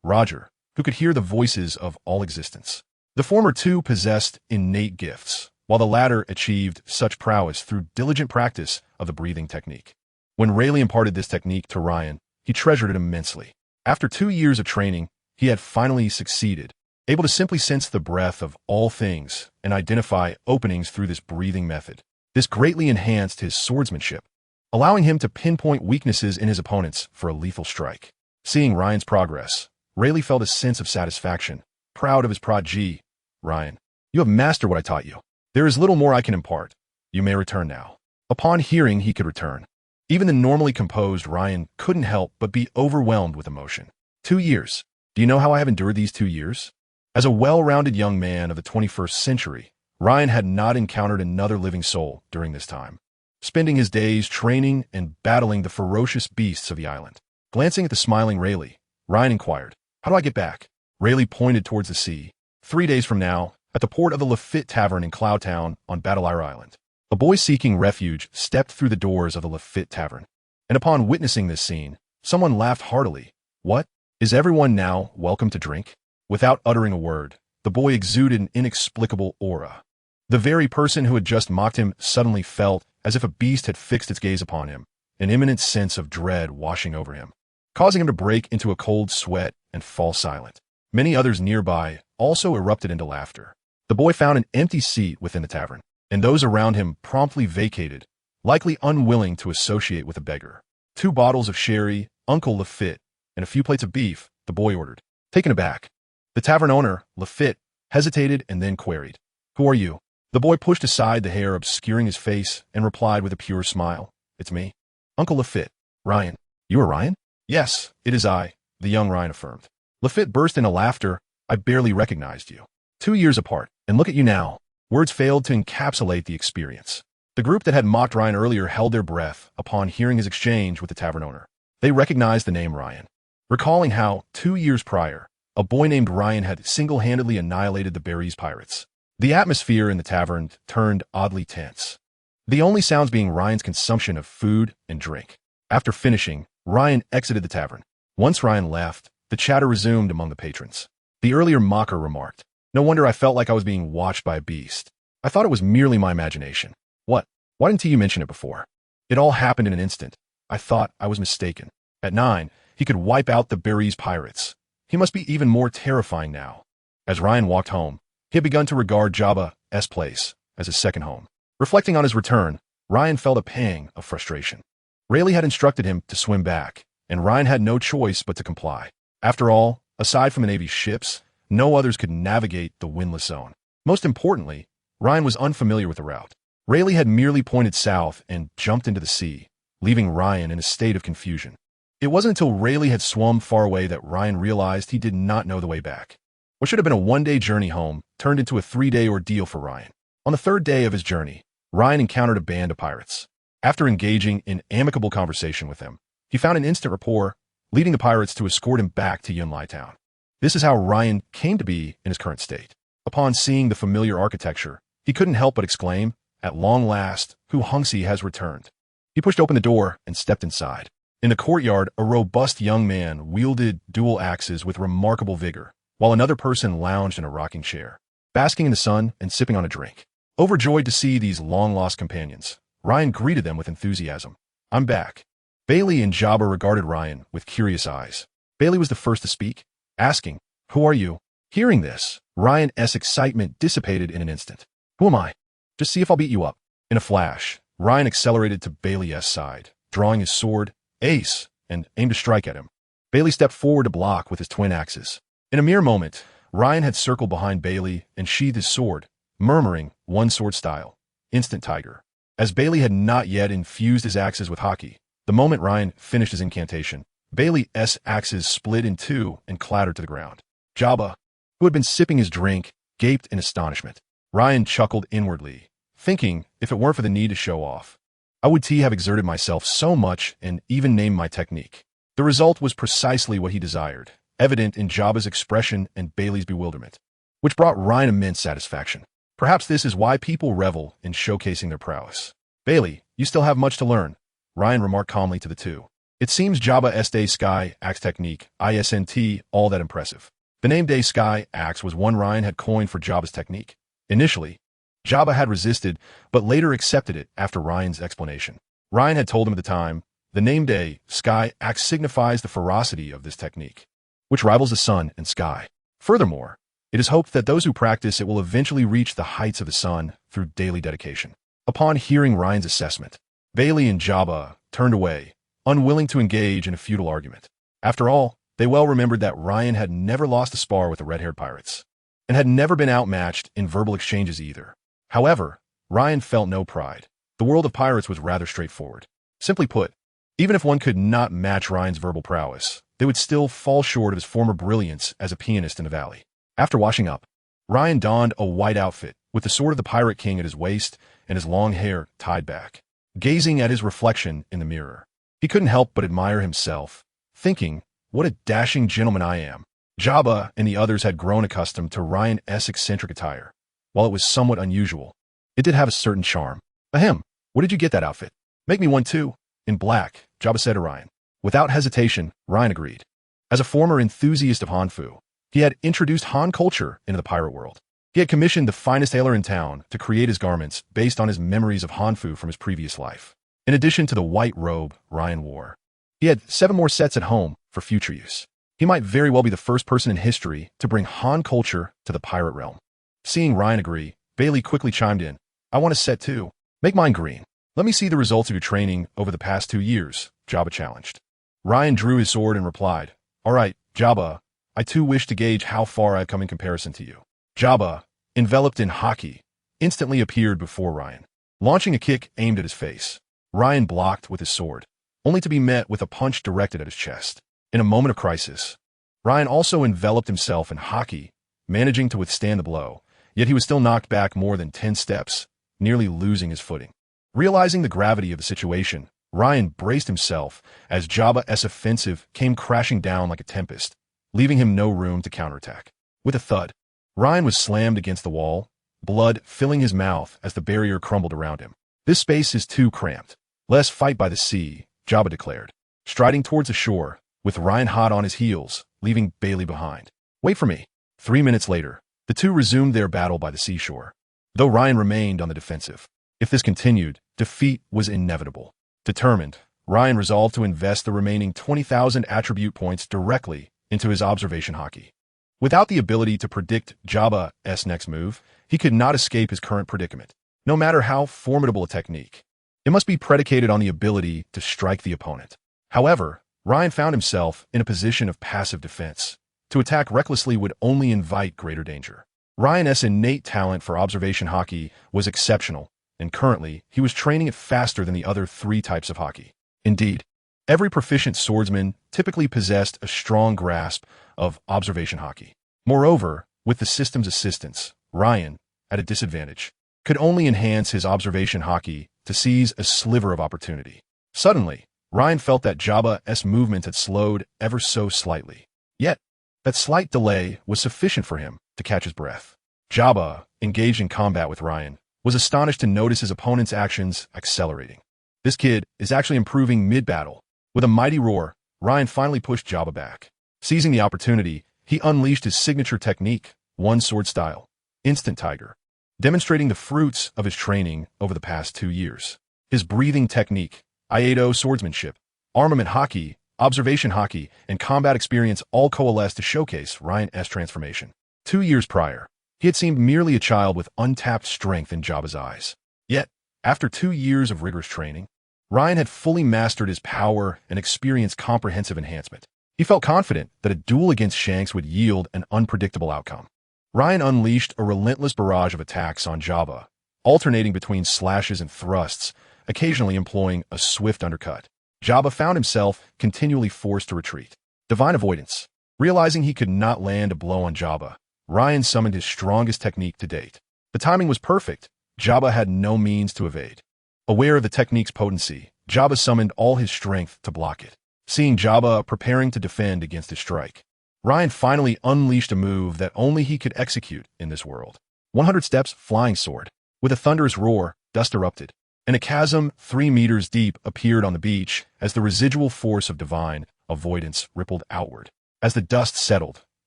Roger, who could hear the voices of all existence. The former two possessed innate gifts, while the latter achieved such prowess through diligent practice of the breathing technique. When Rayleigh imparted this technique to Ryan, he treasured it immensely. After 2 years of training, he had finally succeeded, able to simply sense the breath of all things and identify openings through this breathing method. This greatly enhanced his swordsmanship, allowing him to pinpoint weaknesses in his opponents for a lethal strike. Seeing Ryan's progress, Rayleigh felt a sense of satisfaction, proud of his prodigy. Ryan, you have mastered what I taught you. There is little more I can impart. You may return now. Upon hearing he could return, even the normally composed Ryan couldn't help but be overwhelmed with emotion. 2 years. Do you know how I have endured these 2 years? As a well-rounded young man of the 21st century, Ryan had not encountered another living soul during this time, spending his days training and battling the ferocious beasts of the island. Glancing at the smiling Rayleigh, Ryan inquired, how do I get back? Rayleigh pointed towards the sea. 3 days from now, at the port of the Lafitte Tavern in Cloudtown on Battle Island, a boy seeking refuge stepped through the doors of the Lafitte Tavern, and upon witnessing this scene, Someone laughed heartily. What? Is everyone now welcome to drink? Without uttering a word, the boy exuded an inexplicable aura. The very person who had just mocked him suddenly felt as if a beast had fixed its gaze upon him, an imminent sense of dread washing over him, causing him to break into a cold sweat and fall silent. Many others nearby also erupted into laughter. The boy found an empty seat within the tavern, and those around him promptly vacated, likely unwilling to associate with a beggar. 2 bottles of sherry, Uncle Lafitte, and a few plates of beef, the boy ordered. Taken aback, the tavern owner, Lafitte, hesitated and then queried, "Who are you?" The boy pushed aside the hair obscuring his face and replied with a pure smile, "It's me, Uncle Lafitte. Ryan." "You are Ryan?" "Yes, it is I," the young Ryan affirmed. Lafitte burst into laughter. "I barely recognized you. 2 years apart, and look at you now." Words failed to encapsulate the experience. The group that had mocked Ryan earlier held their breath upon hearing his exchange with the tavern owner. They recognized the name Ryan, recalling how, 2 years prior, a boy named Ryan had single-handedly annihilated the Berries pirates. The atmosphere in the tavern turned oddly tense, the only sounds being Ryan's consumption of food and drink. After finishing, Ryan exited the tavern. Once Ryan left, the chatter resumed among the patrons. The earlier mocker remarked, "No wonder I felt like I was being watched by a beast. I thought it was merely my imagination. What? Why didn't you mention it before? It all happened in an instant. I thought I was mistaken. At 9, he could wipe out the Berries pirates. He must be even more terrifying now." As Ryan walked home, he had begun to regard Jabba's place as his second home. Reflecting on his return, Ryan felt a pang of frustration. Rayleigh had instructed him to swim back, and Ryan had no choice but to comply. After all, aside from the Navy's ships, no others could navigate the windless zone. Most importantly, Ryan was unfamiliar with the route. Rayleigh had merely pointed south and jumped into the sea, leaving Ryan in a state of confusion. It wasn't until Rayleigh had swum far away that Ryan realized he did not know the way back. What should have been a 1-day journey home turned into a 3-day ordeal for Ryan. On the 3rd day of his journey, Ryan encountered a band of pirates. After engaging in amicable conversation with them, he found an instant rapport, leading the pirates to escort him back to Yunlai Town. This is how Ryan came to be in his current state. Upon seeing the familiar architecture, he couldn't help but exclaim, "At long last, Hu Hongxi has returned." He pushed open the door and stepped inside. In the courtyard, a robust young man wielded dual axes with remarkable vigor, while another person lounged in a rocking chair, basking in the sun and sipping on a drink. Overjoyed to see these long-lost companions, Ryan greeted them with enthusiasm. "I'm back." Bailey and Jabba regarded Ryan with curious eyes. Bailey was the first to speak, asking, "Who are you?" Hearing this, Ryan's excitement dissipated in an instant. "Who am I? Just see if I'll beat you up." In a flash, Ryan accelerated to Bailey's side, drawing his sword, Ace, and aimed to strike at him. Bailey stepped forward to block with his twin axes. In a mere moment, Ryan had circled behind Bailey and sheathed his sword, murmuring, "One sword style. Instant tiger." As Bailey had not yet infused his axes with haki, the moment Ryan finished his incantation, Bailey's axes split in two and clattered to the ground. Jabba, who had been sipping his drink, gaped in astonishment. Ryan chuckled inwardly, thinking, if it weren't for the need to show off, I would have exerted myself so much and even named my technique. The result was precisely what he desired, evident in Jabba's expression and Bailey's bewilderment, which brought Ryan immense satisfaction. Perhaps this is why people revel in showcasing their prowess. "Bailey, you still have much to learn," Ryan remarked calmly to the two. It seems Jabba's Day Sky Axe technique, isn't all that impressive. The name Day Sky Axe was one Ryan had coined for Jabba's technique. Initially, Jabba had resisted, but later accepted it after Ryan's explanation. Ryan had told him at the time, the name Day Sky Axe signifies the ferocity of this technique, which rivals the sun and sky. Furthermore, it is hoped that those who practice it will eventually reach the heights of the sun through daily dedication. Upon hearing Ryan's assessment, Bailey and Jabba turned away, unwilling to engage in a futile argument. After all, they well remembered that Ryan had never lost a spar with the red-haired pirates, and had never been outmatched in verbal exchanges either. However, Ryan felt no pride. The world of pirates was rather straightforward. Simply put, even if one could not match Ryan's verbal prowess, they would still fall short of his former brilliance as a pianist in the valley. After washing up, Ryan donned a white outfit with the sword of the Pirate King at his waist and his long hair tied back. Gazing at his reflection in the mirror, he couldn't help but admire himself, thinking, what a dashing gentleman I am. Jabba and the others had grown accustomed to Ryan's eccentric attire. While it was somewhat unusual, it did have a certain charm. Ahem, where did you get that outfit? Make me one too. In black, Jabba said to Ryan. Without hesitation, Ryan agreed. As a former enthusiast of Hanfu, he had introduced Han culture into the pirate world. He had commissioned the finest tailor in town to create his garments based on his memories of Hanfu from his previous life. In addition to the white robe Ryan wore, he had 7 more sets at home for future use. He might very well be the first person in history to bring Han culture to the pirate realm. Seeing Ryan agree, Bailey quickly chimed in. I want a set too. Make mine green. Let me see the results of your training over the past 2 years, Jabba challenged. Ryan drew his sword and replied, All right, Jabba, I too wish to gauge how far I've come in comparison to you. Jabba, enveloped in haki, instantly appeared before Ryan, launching a kick aimed at his face. Ryan blocked with his sword, only to be met with a punch directed at his chest. In a moment of crisis, Ryan also enveloped himself in haki, managing to withstand the blow, yet he was still knocked back more than 10 steps, nearly losing his footing. Realizing the gravity of the situation, Ryan braced himself as Jabba's offensive came crashing down like a tempest, leaving him no room to counterattack. With a thud, Ryan was slammed against the wall, blood filling his mouth as the barrier crumbled around him. This space is too cramped. Let's fight by the sea, Jabba declared, striding towards the shore, with Ryan hot on his heels, leaving Bailey behind. Wait for me. 3 minutes later, the two resumed their battle by the seashore, though Ryan remained on the defensive. If this continued, defeat was inevitable. Determined, Ryan resolved to invest the remaining 20,000 attribute points directly into his observation haki. Without the ability to predict Jabba's next move, he could not escape his current predicament. No matter how formidable a technique, it must be predicated on the ability to strike the opponent. However, Ryan found himself in a position of passive defense. To attack recklessly would only invite greater danger. Ryan's innate talent for observation haki was exceptional, and currently, he was training it faster than the other 3 types of haki. Indeed, every proficient swordsman typically possessed a strong grasp of observation haki. Moreover, with the system's assistance, Ryan, at a disadvantage, could only enhance his observation haki to seize a sliver of opportunity. Suddenly, Ryan felt that Jabba's movement had slowed ever so slightly. Yet, that slight delay was sufficient for him to catch his breath. Jabba, engaged in combat with Ryan, was astonished to notice his opponent's actions accelerating. This kid is actually improving mid-battle. With a mighty roar, Ryan finally pushed Jabba back. Seizing the opportunity, he unleashed his signature technique, one sword style, Instant Tiger, demonstrating the fruits of his training over the past 2 years. His breathing technique, Aido swordsmanship, armament haki, observation haki, and combat experience all coalesced to showcase Ryan's transformation. 2 years prior, he had seemed merely a child with untapped strength in Jabba's eyes. Yet, after 2 years of rigorous training, Ryan had fully mastered his power and experienced comprehensive enhancement. He felt confident that a duel against Shanks would yield an unpredictable outcome. Ryan unleashed a relentless barrage of attacks on Jabba, alternating between slashes and thrusts, occasionally employing a swift undercut. Jabba found himself continually forced to retreat. Divine avoidance. Realizing he could not land a blow on Jabba, Ryan summoned his strongest technique to date. The timing was perfect. Jabba had no means to evade. Aware of the technique's potency, Jabba summoned all his strength to block it. Seeing Jabba preparing to defend against his strike, Ryan finally unleashed a move that only he could execute in this world. 100 steps flying sword. With a thunderous roar, dust erupted, and a chasm 3 meters deep appeared on the beach as the residual force of divine avoidance rippled outward. As the dust settled,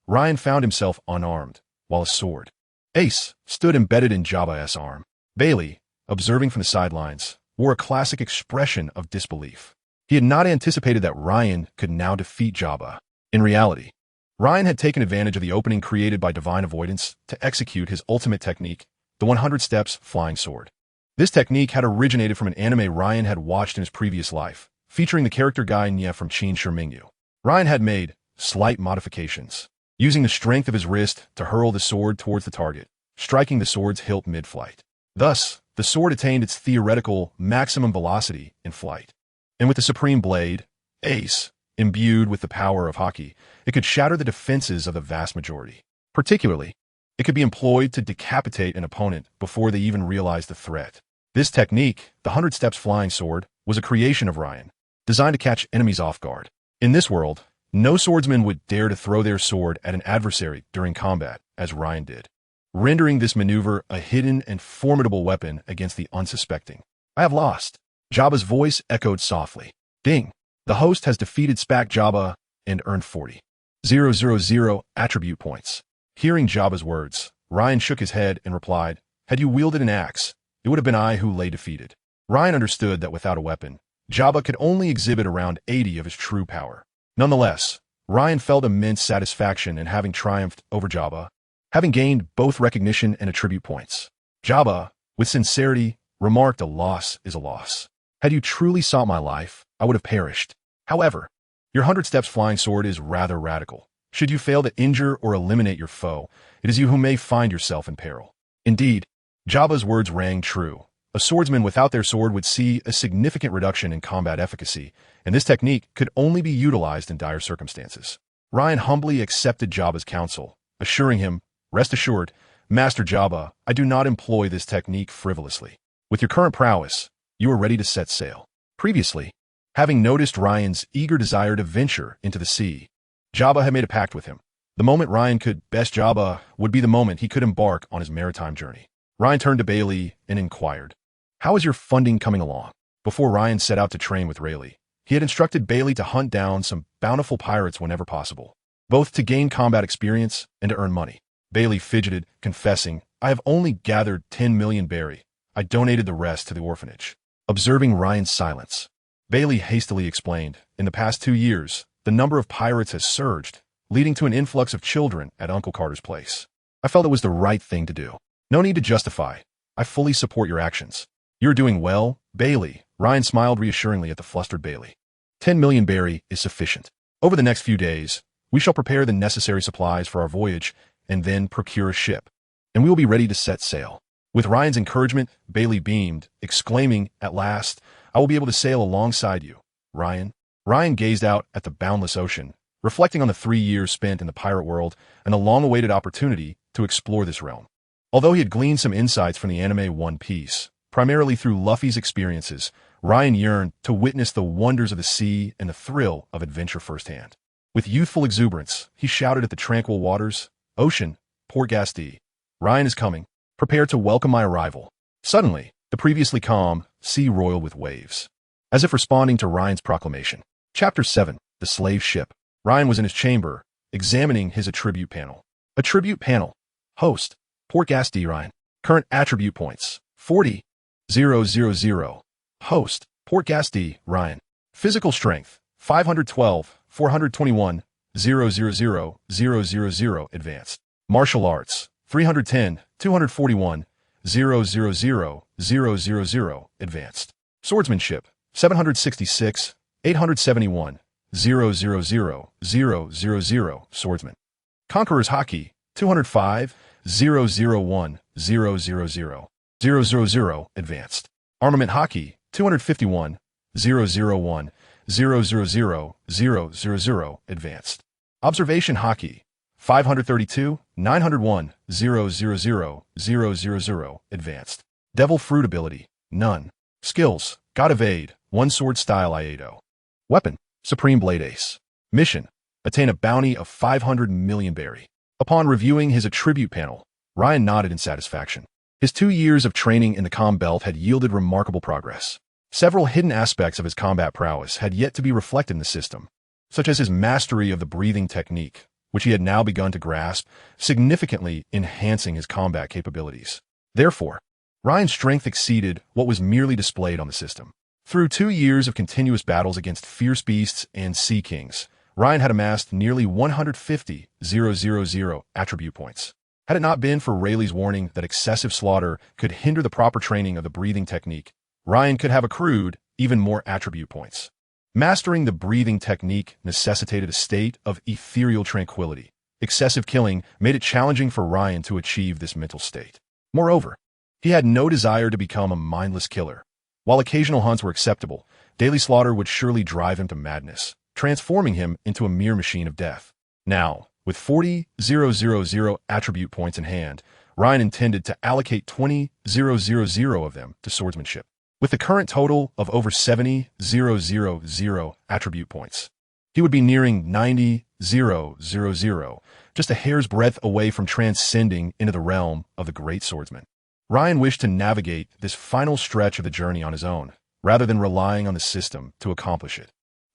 Ryan found himself unarmed, while a sword, Ace, stood embedded in Jabba's arm. Bailey, observing from the sidelines, wore a classic expression of disbelief. He had not anticipated that Ryan could now defeat Jabba. In reality, Ryan had taken advantage of the opening created by divine avoidance to execute his ultimate technique, the 100 steps flying sword. This technique had originated from an anime Ryan had watched in his previous life, featuring the character guy Nya from Chun Mingyu. Ryan had made slight modifications, using the strength of his wrist to hurl the sword towards the target, striking the sword's hilt mid-flight. Thus, the sword attained its theoretical maximum velocity in flight. And with the supreme blade, Ace, imbued with the power of haki, it could shatter the defenses of the vast majority. Particularly, it could be employed to decapitate an opponent before they even realized the threat. This technique, the 100 steps flying sword, was a creation of Ryan, designed to catch enemies off guard. In this world, no swordsman would dare to throw their sword at an adversary during combat, as Ryan did, rendering this maneuver a hidden and formidable weapon against the unsuspecting. I have lost. Jabba's voice echoed softly. Ding. The host has defeated Spack Jabba and earned 40,000 attribute points. Hearing Jabba's words, Ryan shook his head and replied, "Had you wielded an axe, it would have been I who lay defeated." Ryan understood that without a weapon, Jabba could only exhibit around 80 of his true power. Nonetheless, Ryan felt immense satisfaction in having triumphed over Jabba, having gained both recognition and attribute points. Jabba, with sincerity, remarked, "A loss is a loss. Had you truly sought my life, I would have perished. However, your 100 steps flying sword is rather radical. Should you fail to injure or eliminate your foe, it is you who may find yourself in peril." Indeed, Jabba's words rang true. A swordsman without their sword would see a significant reduction in combat efficacy, and this technique could only be utilized in dire circumstances. Ryan humbly accepted Jabba's counsel, assuring him, "Rest assured, Master Jabba, I do not employ this technique frivolously. With your current prowess, you are ready to set sail." Previously, having noticed Ryan's eager desire to venture into the sea, Jabba had made a pact with him. The moment Ryan could best Jabba would be the moment he could embark on his maritime journey. Ryan turned to Bailey and inquired, "How is your funding coming along?" Before Ryan set out to train with Rayleigh, he had instructed Bailey to hunt down some bountiful pirates whenever possible, both to gain combat experience and to earn money. Bailey fidgeted, confessing, "I have only gathered 10 million berry. I donated the rest to the orphanage." Observing Ryan's silence, Bailey hastily explained, "In the past 2 years, the number of pirates has surged, leading to an influx of children at Uncle Carter's place. I felt it was the right thing to do. No need to justify. I fully support your actions." "You're doing well, Bailey." Ryan smiled reassuringly at the flustered Bailey. 10 million berry is sufficient. Over the next few days, we shall prepare the necessary supplies for our voyage and then procure a ship, and we will be ready to set sail." With Ryan's encouragement, Bailey beamed, exclaiming, "At last, I will be able to sail alongside you, Ryan." Ryan gazed out at the boundless ocean, reflecting on the 3 years spent in the pirate world and the long-awaited opportunity to explore this realm. Although he had gleaned some insights from the anime One Piece, primarily through Luffy's experiences, Ryan yearned to witness the wonders of the sea and the thrill of adventure firsthand. With youthful exuberance, he shouted at the tranquil waters, "Ocean, Portgas D, Ryan is coming. Prepare to welcome my arrival." Suddenly, the previously calm sea roiled with waves, as if responding to Ryan's proclamation. Chapter 7, The Slave Ship. Ryan was in his chamber, examining his attribute panel. Attribute panel. Host, Portgas D. Ryan. Current attribute points, 40,000. Host, Portgas D. Ryan. Physical strength, 512, 421, 000. Advanced. Martial arts, 310, 241, 000. Advanced. Swordsmanship, 766, 871, 000. Swordsman. Conqueror's Haki, 205, 001, 000. Advanced. Armament Haki, 251, 001, 000. Advanced. Observation Haki, 532, 901, 000. Advanced. Devil Fruit ability, none. Skills, God Evade, One Sword Style Iato. Weapon, Supreme Blade Ace. Mission, attain a bounty of 500 million berry. Upon reviewing his attribute panel, Ryan nodded in satisfaction. His 2 years of training in the comm belt had yielded remarkable progress. Several hidden aspects of his combat prowess had yet to be reflected in the system, such as his mastery of the breathing technique, which he had now begun to grasp, significantly enhancing his combat capabilities. Therefore, Ryan's strength exceeded what was merely displayed on the system. Through 2 years of continuous battles against fierce beasts and sea kings, Ryan had amassed nearly 150,000 attribute points. Had it not been for Rayleigh's warning that excessive slaughter could hinder the proper training of the breathing technique, Ryan could have accrued even more attribute points. Mastering the breathing technique necessitated a state of ethereal tranquility. Excessive killing made it challenging for Ryan to achieve this mental state. Moreover, he had no desire to become a mindless killer. While occasional hunts were acceptable, daily slaughter would surely drive him to madness, transforming him into a mere machine of death. Now, with 40,000 attribute points in hand, Ryan intended to allocate 20,000 of them to swordsmanship. With the current total of over 70,000 attribute points, he would be nearing 90,000, just a hair's breadth away from transcending into the realm of the great swordsman. Ryan wished to navigate this final stretch of the journey on his own, rather than relying on the system to accomplish it.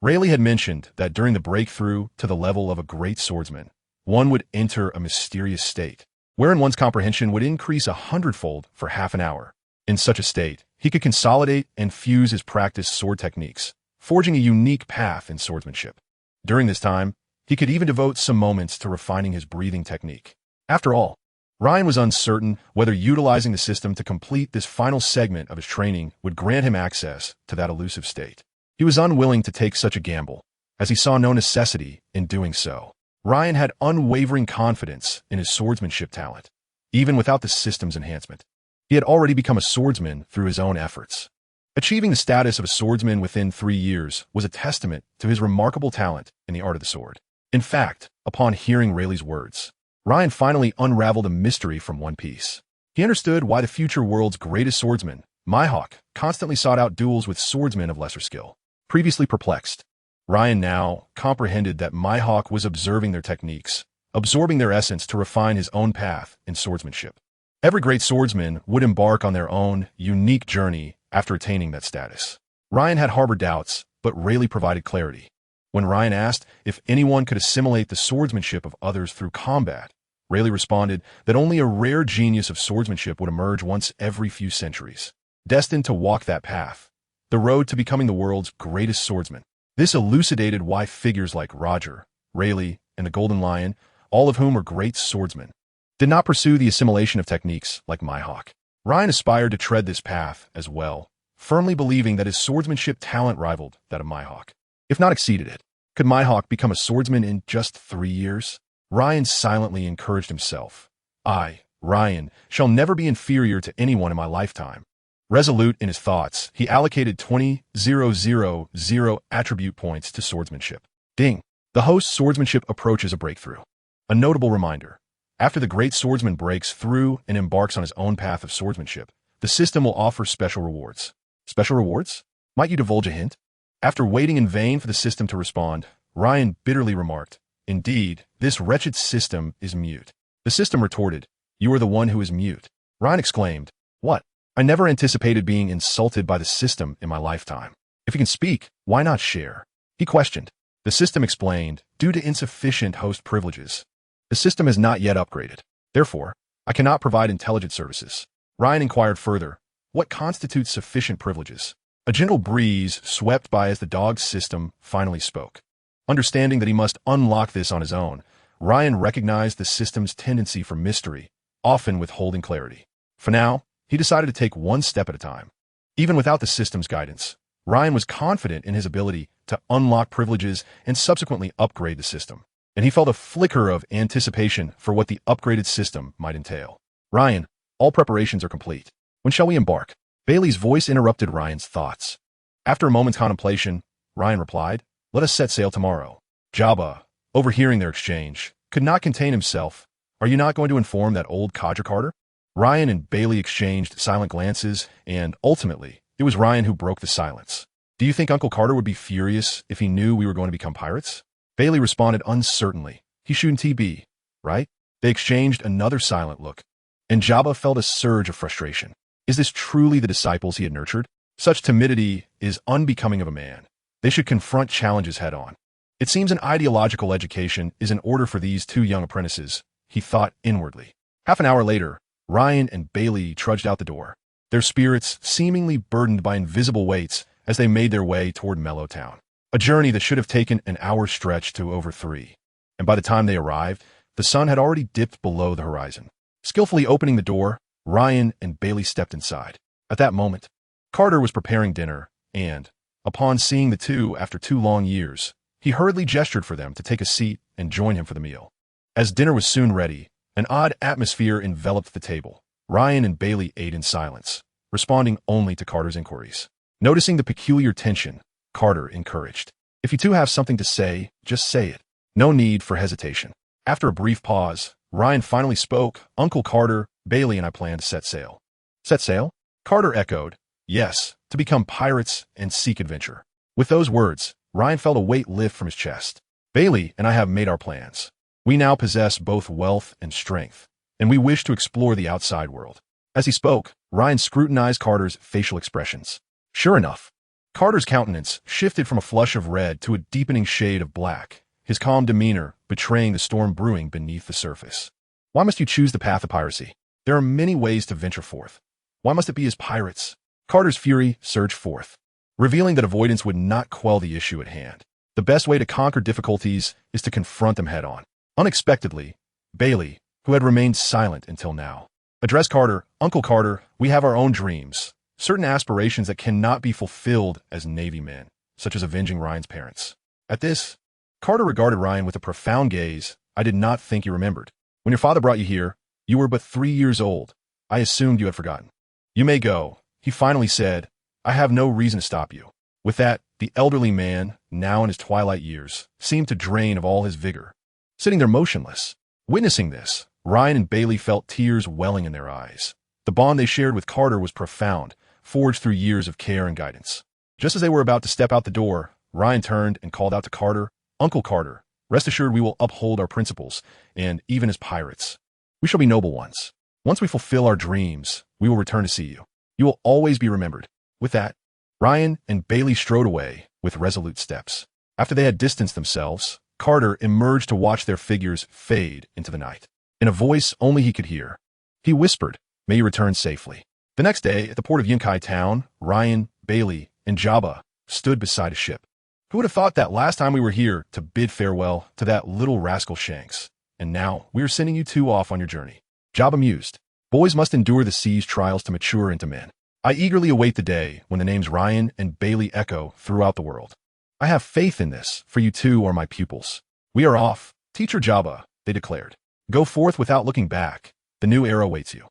Rayleigh had mentioned that during the breakthrough to the level of a great swordsman, one would enter a mysterious state, wherein one's comprehension would increase 100-fold for half an hour. In such a state, he could consolidate and fuse his practiced sword techniques, forging a unique path in swordsmanship. During this time, he could even devote some moments to refining his breathing technique. After all, Ryan was uncertain whether utilizing the system to complete this final segment of his training would grant him access to that elusive state. He was unwilling to take such a gamble, as he saw no necessity in doing so. Ryan had unwavering confidence in his swordsmanship talent, even without the system's enhancement. He had already become a swordsman through his own efforts. Achieving the status of a swordsman within 3 years was a testament to his remarkable talent in the art of the sword. In fact, upon hearing Rayleigh's words, Ryan finally unraveled a mystery from One Piece. He understood why the future world's greatest swordsman, Mihawk, constantly sought out duels with swordsmen of lesser skill. Previously perplexed, Ryan now comprehended that Mihawk was observing their techniques, absorbing their essence to refine his own path in swordsmanship. Every great swordsman would embark on their own unique journey after attaining that status. Ryan had harbored doubts, but Rayleigh provided clarity. When Ryan asked if anyone could assimilate the swordsmanship of others through combat, Rayleigh responded that only a rare genius of swordsmanship would emerge once every few centuries, destined to walk that path, the road to becoming the world's greatest swordsman. This elucidated why figures like Roger, Rayleigh, and the Golden Lion, all of whom were great swordsmen, did not pursue the assimilation of techniques like Mihawk. Ryan aspired to tread this path as well, firmly believing that his swordsmanship talent rivaled that of Mihawk, if not exceeded it. Could Mihawk become a swordsman in just 3 years? Ryan silently encouraged himself. I, Ryan, shall never be inferior to anyone in my lifetime. Resolute in his thoughts, he allocated 20,000 attribute points to swordsmanship. Ding! The host's swordsmanship approaches a breakthrough. A notable reminder. After the great swordsman breaks through and embarks on his own path of swordsmanship, the system will offer special rewards. Special rewards? Might you divulge a hint? After waiting in vain for the system to respond, Ryan bitterly remarked, "Indeed, this wretched system is mute." The system retorted, "You are the one who is mute." Ryan exclaimed, "What? I never anticipated being insulted by the system in my lifetime. If you can speak, why not share?" He questioned. The system explained, "Due to insufficient host privileges, the system has not yet upgraded. Therefore, I cannot provide intelligent services." Ryan inquired further, "What constitutes sufficient privileges?" A gentle breeze swept by as the dog's system finally spoke. Understanding that he must unlock this on his own, Ryan recognized the system's tendency for mystery, often withholding clarity. For now, he decided to take one step at a time. Even without the system's guidance, Ryan was confident in his ability to unlock privileges and subsequently upgrade the system, and he felt a flicker of anticipation for what the upgraded system might entail. "Ryan, all preparations are complete. When shall we embark?" Bailey's voice interrupted Ryan's thoughts. After a moment's contemplation, Ryan replied, "Let us set sail tomorrow." Jabba, overhearing their exchange, could not contain himself. "Are you not going to inform that old codger Carter?" Ryan and Bailey exchanged silent glances, and ultimately, it was Ryan who broke the silence. "Do you think Uncle Carter would be furious if he knew we were going to become pirates?" Bailey responded uncertainly. "He shouldn't be, right?" They exchanged another silent look, and Jabba felt a surge of frustration. Is this truly the disciples he had nurtured? Such timidity is unbecoming of a man. They should confront challenges head-on. It seems an ideological education is in order for these 2 young apprentices, he thought inwardly. Half an hour later, Ryan and Bailey trudged out the door, their spirits seemingly burdened by invisible weights as they made their way toward Mellow Town. A journey that should have taken an hour stretched to over 3. And by the time they arrived, the sun had already dipped below the horizon. Skillfully opening the door, Ryan and Bailey stepped inside. At that moment, Carter was preparing dinner, and, upon seeing the two after 2 long years, he hurriedly gestured for them to take a seat and join him for the meal. As dinner was soon ready, an odd atmosphere enveloped the table. Ryan and Bailey ate in silence, responding only to Carter's inquiries. Noticing the peculiar tension, Carter encouraged, "If you two have something to say, just say it. No need for hesitation." After a brief pause, Ryan finally spoke. "Uncle Carter, Bailey and I plan to set sail." "Set sail?" Carter echoed. "Yes, to become pirates and seek adventure." With those words, Ryan felt a weight lift from his chest. "Bailey and I have made our plans. We now possess both wealth and strength, and we wish to explore the outside world." As he spoke, Ryan scrutinized Carter's facial expressions. Sure enough, Carter's countenance shifted from a flush of red to a deepening shade of black, his calm demeanor betraying the storm brewing beneath the surface. Why must you choose the path of piracy? There are many ways to venture forth. Why must it be as pirates? Carter's fury surged forth, revealing that avoidance would not quell the issue at hand. The best way to conquer difficulties is to confront them head-on. Unexpectedly, Bailey, who had remained silent until now, addressed Carter. Uncle Carter, we have our own dreams, certain aspirations that cannot be fulfilled as Navy men, such as avenging Ryan's parents. At this, Carter regarded Ryan with a profound gaze. I did not think you remembered. When your father brought you here, you were but 3 years old. I assumed you had forgotten. You may go, he finally said. I have no reason to stop you. With that, the elderly man, now in his twilight years, seemed to drain of all his vigor. Sitting there motionless, witnessing this, Ryan and Bailey felt tears welling in their eyes. The bond they shared with Carter was profound, forged through years of care and guidance. Just as they were about to step out the door, Ryan turned and called out to Carter, Uncle Carter, rest assured we will uphold our principles, and even as pirates, we shall be noble ones. Once we fulfill our dreams, we will return to see you. You will always be remembered. With that, Ryan and Bailey strode away with resolute steps. After they had distanced themselves, Carter emerged to watch their figures fade into the night. In a voice only he could hear, he whispered, May you return safely. The next day, at the port of Yunkai Town, Ryan, Bailey, and Jabba stood beside a ship. Who would have thought that last time we were here to bid farewell to that little rascal Shanks, and now we are sending you two off on your journey? Jabba mused. Boys must endure the sea's trials to mature into men. I eagerly await the day when the names Ryan and Bailey echo throughout the world. I have faith in this, for you two are my pupils. We are off, Teacher Jabba, they declared. Go forth without looking back. The new era awaits you.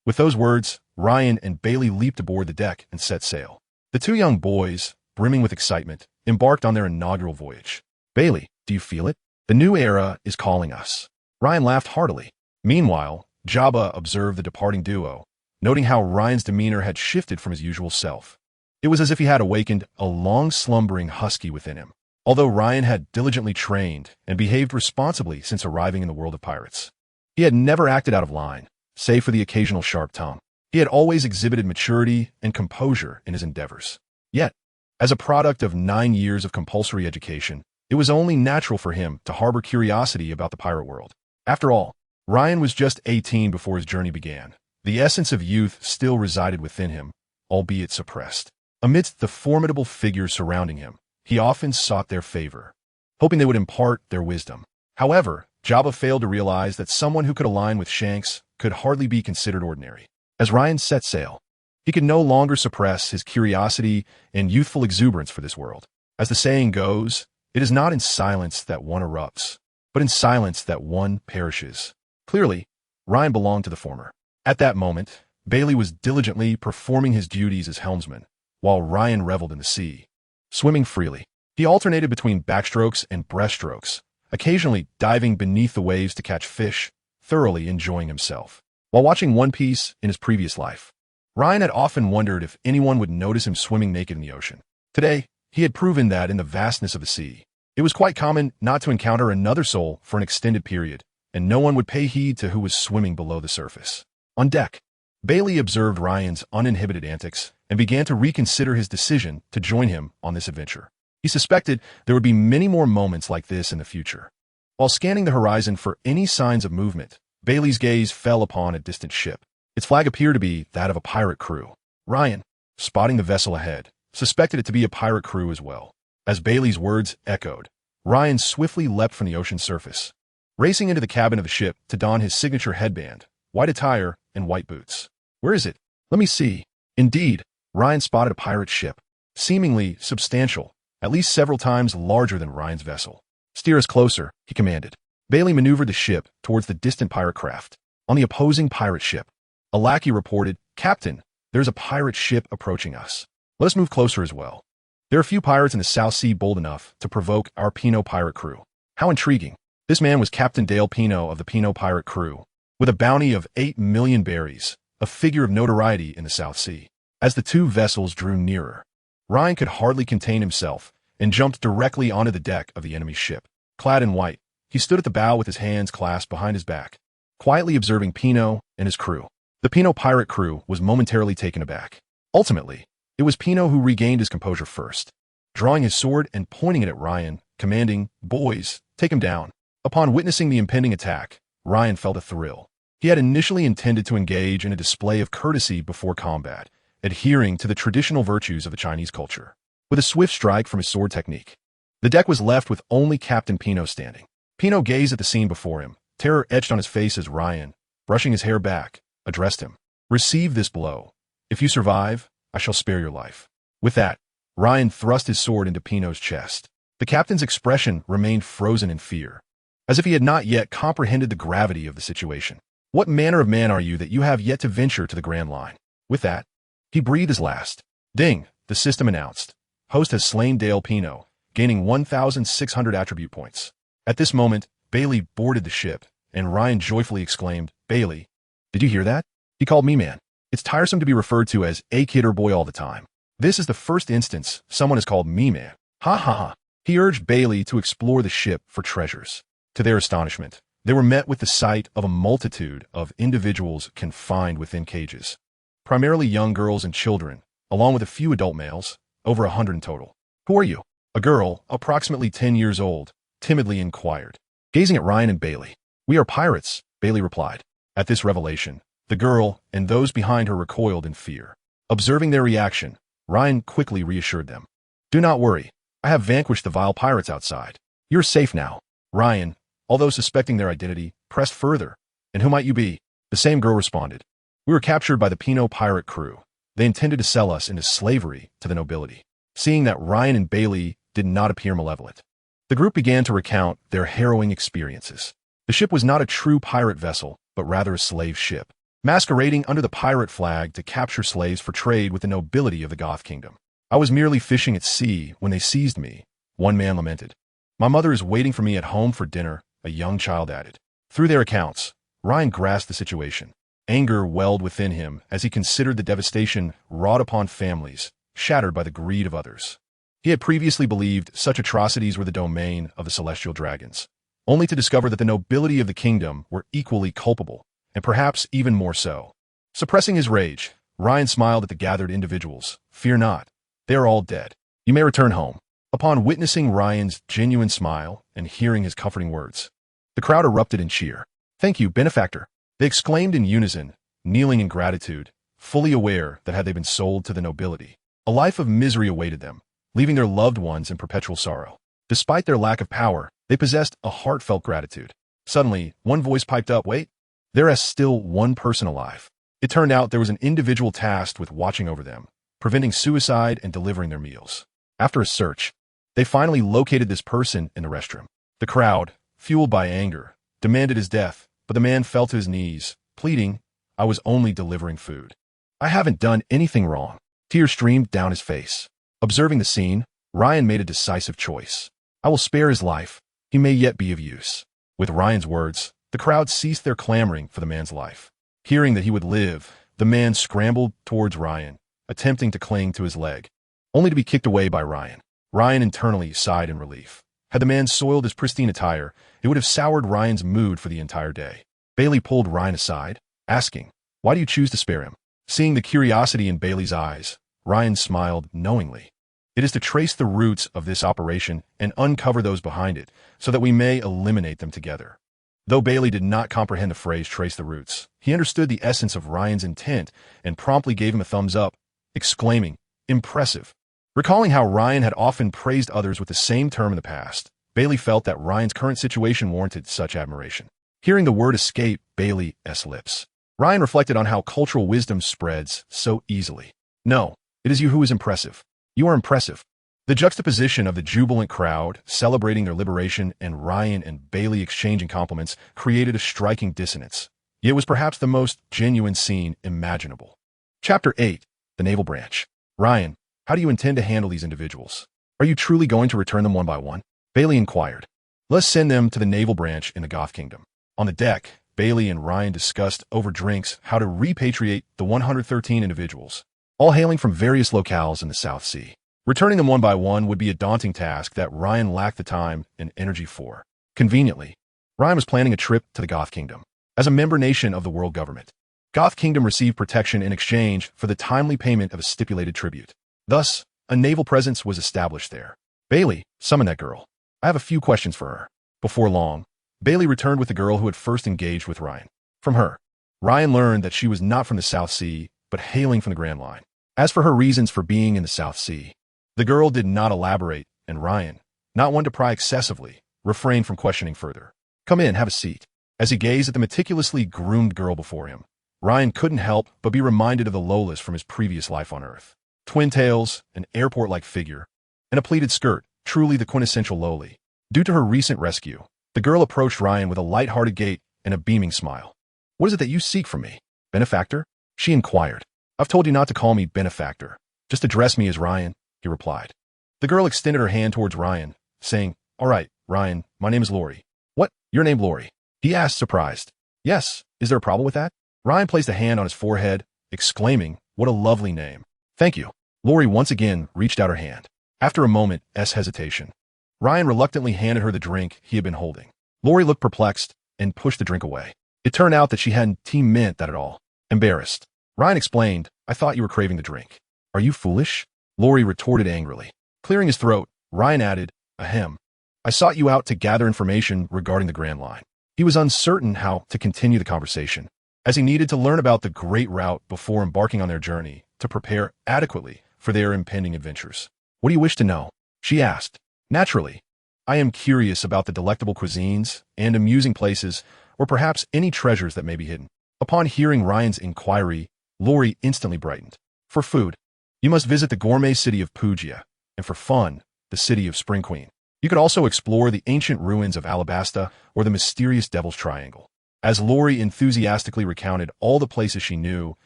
With those words, Ryan and Bailey leaped aboard the deck and set sail. The two young boys, brimming with excitement, embarked on their inaugural voyage. Bailey, do you feel it? The new era is calling us. Ryan laughed heartily. Meanwhile, Jabba observed the departing duo, noting how Ryan's demeanor had shifted from his usual self. It was as if he had awakened a long-slumbering husky within him. Although Ryan had diligently trained and behaved responsibly since arriving in the world of pirates, he had never acted out of line, save for the occasional sharp tongue. He had always exhibited maturity and composure in his endeavors. Yet, as a product of 9 years of compulsory education, it was only natural for him to harbor curiosity about the pirate world. After all, Ryan was just 18 before his journey began. The essence of youth still resided within him, albeit suppressed. Amidst the formidable figures surrounding him, he often sought their favor, hoping they would impart their wisdom. However, Jabba failed to realize that someone who could align with Shanks could hardly be considered ordinary. As Ryan set sail, he could no longer suppress his curiosity and youthful exuberance for this world. As the saying goes, it is not in silence that one erupts, but in silence that one perishes. Clearly, Ryan belonged to the former. At that moment, Bailey was diligently performing his duties as helmsman, while Ryan reveled in the sea, swimming freely. He alternated between backstrokes and breaststrokes, occasionally diving beneath the waves to catch fish, thoroughly enjoying himself. While watching One Piece in his previous life, Ryan had often wondered if anyone would notice him swimming naked in the ocean. Today, he had proven that in the vastness of the sea, it was quite common not to encounter another soul for an extended period, and no one would pay heed to who was swimming below the surface. On deck, Bailey observed Ryan's uninhibited antics and began to reconsider his decision to join him on this adventure. He suspected there would be many more moments like this in the future. While scanning the horizon for any signs of movement, Bailey's gaze fell upon a distant ship. Its flag appeared to be that of a pirate crew. Ryan, spotting the vessel ahead, suspected it to be a pirate crew as well. As Bailey's words echoed, Ryan swiftly leapt from the ocean's surface, racing into the cabin of the ship to don his signature headband, white attire, and white boots. Where is it? Let me see. Indeed, Ryan spotted a pirate ship, seemingly substantial, at least several times larger than Ryan's vessel. Steer us closer, he commanded. Bailey maneuvered the ship towards the distant pirate craft. On the opposing pirate ship, a lackey reported, Captain, there's a pirate ship approaching us. Let us move closer as well. There are few pirates in the South Sea bold enough to provoke our Pinot pirate crew. How intriguing. This man was Captain Dale Pinot of the Pinot pirate crew, with a bounty of 8 million berries, a figure of notoriety in the South Sea. As the two vessels drew nearer, Ryan could hardly contain himself and jumped directly onto the deck of the enemy's ship. Clad in white, he stood at the bow with his hands clasped behind his back, quietly observing Pinot and his crew. The Pinot pirate crew was momentarily taken aback. Ultimately, It was Pino who regained his composure first, drawing his sword and pointing it at Ryan, commanding, "Boys, take him down." Upon witnessing the impending attack, Ryan felt a thrill. He had initially intended to engage in a display of courtesy before combat, adhering to the traditional virtues of the Chinese culture. With a swift strike from his sword technique, the deck was left with only Captain Pino standing. Pino gazed at the scene before him, terror etched on his face as Ryan, brushing his hair back, addressed him. "Receive this blow. If you survive, I shall spare your life." With that, Ryan thrust his sword into Pino's chest. The captain's expression remained frozen in fear, as if he had not yet comprehended the gravity of the situation. "What manner of man are you that you have yet to venture to the Grand Line?" With that, he breathed his last. Ding, the system announced. Host has slain Dale Pino, gaining 1,600 attribute points. At this moment, Bailey boarded the ship, and Ryan joyfully exclaimed, "Bailey, did you hear that? He called me man. It's tiresome to be referred to as a kid or boy all the time. This is the first instance someone has called me man. Ha ha ha." He urged Bailey to explore the ship for treasures. To their astonishment, they were met with the sight of a multitude of individuals confined within cages, primarily young girls and children, along with a few adult males, over 100 in total. "Who are you?" A girl, approximately 10 years old, timidly inquired, gazing at Ryan and Bailey. "We are pirates," Bailey replied. At this revelation, the girl and those behind her recoiled in fear. Observing their reaction, Ryan quickly reassured them. "Do not worry. I have vanquished the vile pirates outside. You're safe now." Ryan, although suspecting their identity, pressed further. "And who might you be?" The same girl responded. "We were captured by the Pino pirate crew. They intended to sell us into slavery to the nobility." Seeing that Ryan and Bailey did not appear malevolent, the group began to recount their harrowing experiences. The ship was not a true pirate vessel, but rather a slave ship, masquerading under the pirate flag to capture slaves for trade with the nobility of the Goth Kingdom. "I was merely fishing at sea when they seized me," one man lamented. "My mother is waiting for me at home for dinner," a young child added. Through their accounts, Ryan grasped the situation. Anger welled within him as he considered the devastation wrought upon families, shattered by the greed of others. He had previously believed such atrocities were the domain of the celestial dragons, only to discover that the nobility of the kingdom were equally culpable, and perhaps even more so. Suppressing his rage, Ryan smiled at the gathered individuals. "Fear not. They are all dead. You may return home." Upon witnessing Ryan's genuine smile and hearing his comforting words, the crowd erupted in cheer. "Thank you, benefactor," they exclaimed in unison, kneeling in gratitude, fully aware that had they been sold to the nobility, a life of misery awaited them, leaving their loved ones in perpetual sorrow. Despite their lack of power, they possessed a heartfelt gratitude. Suddenly, one voice piped up, "Wait, there is still one person alive." It turned out there was an individual tasked with watching over them, preventing suicide and delivering their meals. After a search, they finally located this person in the restroom. The crowd, fueled by anger, demanded his death, but the man fell to his knees, pleading, "I was only delivering food. I haven't done anything wrong." Tears streamed down his face. Observing the scene, Ryan made a decisive choice. "I will spare his life. He may yet be of use." With Ryan's words, the crowd ceased their clamoring for the man's life. Hearing that he would live, the man scrambled towards Ryan, attempting to cling to his leg, only to be kicked away by Ryan. Ryan internally sighed in relief. Had the man soiled his pristine attire, it would have soured Ryan's mood for the entire day. Bailey pulled Ryan aside, asking, "Why do you choose to spare him?" Seeing the curiosity in Bailey's eyes, Ryan smiled knowingly. "It is to trace the roots of this operation and uncover those behind it, so that we may eliminate them together." Though Bailey did not comprehend the phrase "trace the roots," he understood the essence of Ryan's intent and promptly gave him a thumbs up, exclaiming, "Impressive." Recalling how Ryan had often praised others with the same term in the past, Bailey felt that Ryan's current situation warranted such admiration. Hearing the word escape Bailey's lips, Ryan reflected on how cultural wisdom spreads so easily. "No, it is you who is impressive. You are impressive." The juxtaposition of the jubilant crowd celebrating their liberation and Ryan and Bailey exchanging compliments created a striking dissonance. It was perhaps the most genuine scene imaginable. Chapter 8. The Naval Branch. "Ryan, how do you intend to handle these individuals? Are you truly going to return them one by one?" Bailey inquired. "Let's send them to the Naval Branch in the Goth Kingdom." On the deck, Bailey and Ryan discussed over drinks how to repatriate the 113 individuals, all hailing from various locales in the South Sea. Returning them one by one would be a daunting task that Ryan lacked the time and energy for. Conveniently, Ryan was planning a trip to the Goth Kingdom. As a member nation of the world government, Goth Kingdom received protection in exchange for the timely payment of a stipulated tribute. Thus, a naval presence was established there. Bailey, summon that girl. I have a few questions for her. Before long, Bailey returned with the girl who had first engaged with Ryan. From her, Ryan learned that she was not from the South Sea, but hailing from the Grand Line. As for her reasons for being in the South Sea, the girl did not elaborate, and Ryan, not one to pry excessively, refrained from questioning further. Come in, have a seat. As he gazed at the meticulously groomed girl before him, Ryan couldn't help but be reminded of the Lolas from his previous life on Earth. Twin tails, an airport-like figure, and a pleated skirt, truly the quintessential lowly. Due to her recent rescue, the girl approached Ryan with a light-hearted gait and a beaming smile. What is it that you seek from me? Benefactor? She inquired. I've told you not to call me benefactor. Just address me as Ryan, he replied. The girl extended her hand towards Ryan, saying, All right, Ryan, my name is Lori. What? Your name Lori? He asked, surprised. Yes, is there a problem with that? Ryan placed a hand on his forehead, exclaiming, What a lovely name. Thank you. Lori once again reached out her hand. After a moment's hesitation, Ryan reluctantly handed her the drink he had been holding. Lori looked perplexed and pushed the drink away. It turned out that she hadn't meant that at all. Embarrassed, Ryan explained, I thought you were craving the drink. Are you foolish? Lori retorted angrily. Clearing his throat, Ryan added, Ahem. I sought you out to gather information regarding the Grand Line. He was uncertain how to continue the conversation, as he needed to learn about the Great Route before embarking on their journey to prepare adequately for their impending adventures. What do you wish to know? She asked. Naturally, I am curious about the delectable cuisines and amusing places, or perhaps any treasures that may be hidden. Upon hearing Ryan's inquiry, Lori instantly brightened. For food, you must visit the gourmet city of Poogia, and for fun, the city of Spring Queen. You could also explore the ancient ruins of Alabasta or the mysterious Devil's Triangle. As Lori enthusiastically recounted all the places she knew,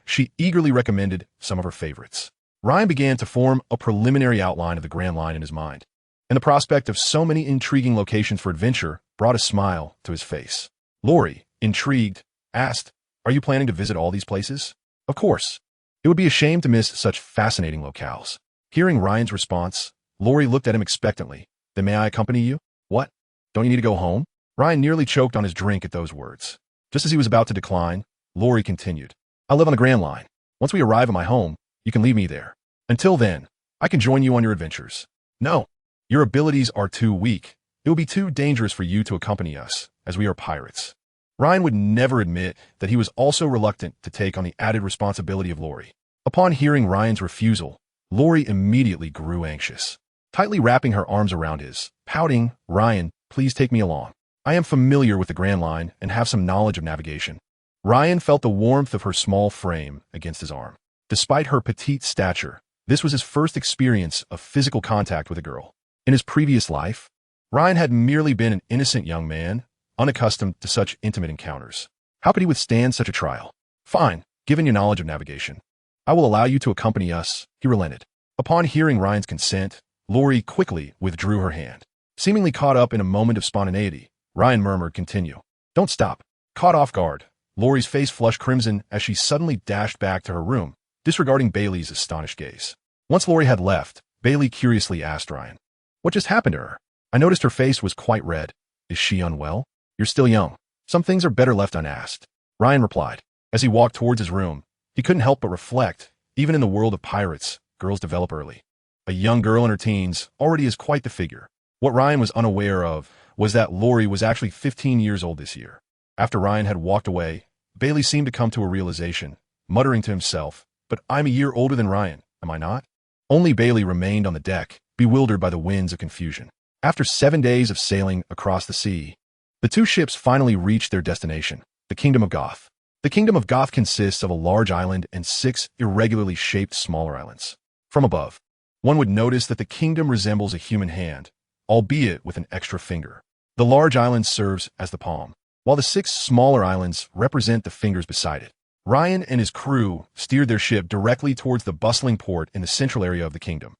she eagerly recommended some of her favorites. Ryan began to form a preliminary outline of the Grand Line in his mind, and the prospect of so many intriguing locations for adventure brought a smile to his face. Lori, intrigued, asked, Are you planning to visit all these places? Of course. It would be a shame to miss such fascinating locales. Hearing Ryan's response, Lori looked at him expectantly. Then may I accompany you? What? Don't you need to go home? Ryan nearly choked on his drink at those words. Just as he was about to decline, Lori continued. I live on the Grand Line. Once we arrive at my home, you can leave me there. Until then, I can join you on your adventures. No, your abilities are too weak. It would be too dangerous for you to accompany us, as we are pirates. Ryan would never admit that he was also reluctant to take on the added responsibility of Lori. Upon hearing Ryan's refusal, Lori immediately grew anxious. Tightly wrapping her arms around his, pouting, Ryan, please take me along. I am familiar with the Grand Line and have some knowledge of navigation. Ryan felt the warmth of her small frame against his arm. Despite her petite stature, this was his first experience of physical contact with a girl. In his previous life, Ryan had merely been an innocent young man, unaccustomed to such intimate encounters. How could he withstand such a trial? Fine, given your knowledge of navigation, I will allow you to accompany us, he relented. Upon hearing Ryan's consent, Lori quickly withdrew her hand. Seemingly caught up in a moment of spontaneity, Ryan murmured, Continue. Don't stop. Caught off guard, Lori's face flushed crimson as she suddenly dashed back to her room, disregarding Bailey's astonished gaze. Once Lori had left, Bailey curiously asked Ryan, What just happened to her? I noticed her face was quite red. Is she unwell? You're still young. Some things are better left unasked. Ryan replied. As he walked towards his room, he couldn't help but reflect, even in the world of pirates, girls develop early. A young girl in her teens already is quite the figure. What Ryan was unaware of was that Lori was actually 15 years old this year. After Ryan had walked away, Bailey seemed to come to a realization, muttering to himself, But I'm a year older than Ryan, am I not? Only Bailey remained on the deck, bewildered by the winds of confusion. After 7 days of sailing across the sea, the two ships finally reached their destination, the Kingdom of Goth. The Kingdom of Goth consists of a large island and 6 irregularly shaped smaller islands. From above, one would notice that the kingdom resembles a human hand, albeit with an extra finger. The large island serves as the palm, while the 6 smaller islands represent the fingers beside it. Ryan and his crew steered their ship directly towards the bustling port in the central area of the kingdom.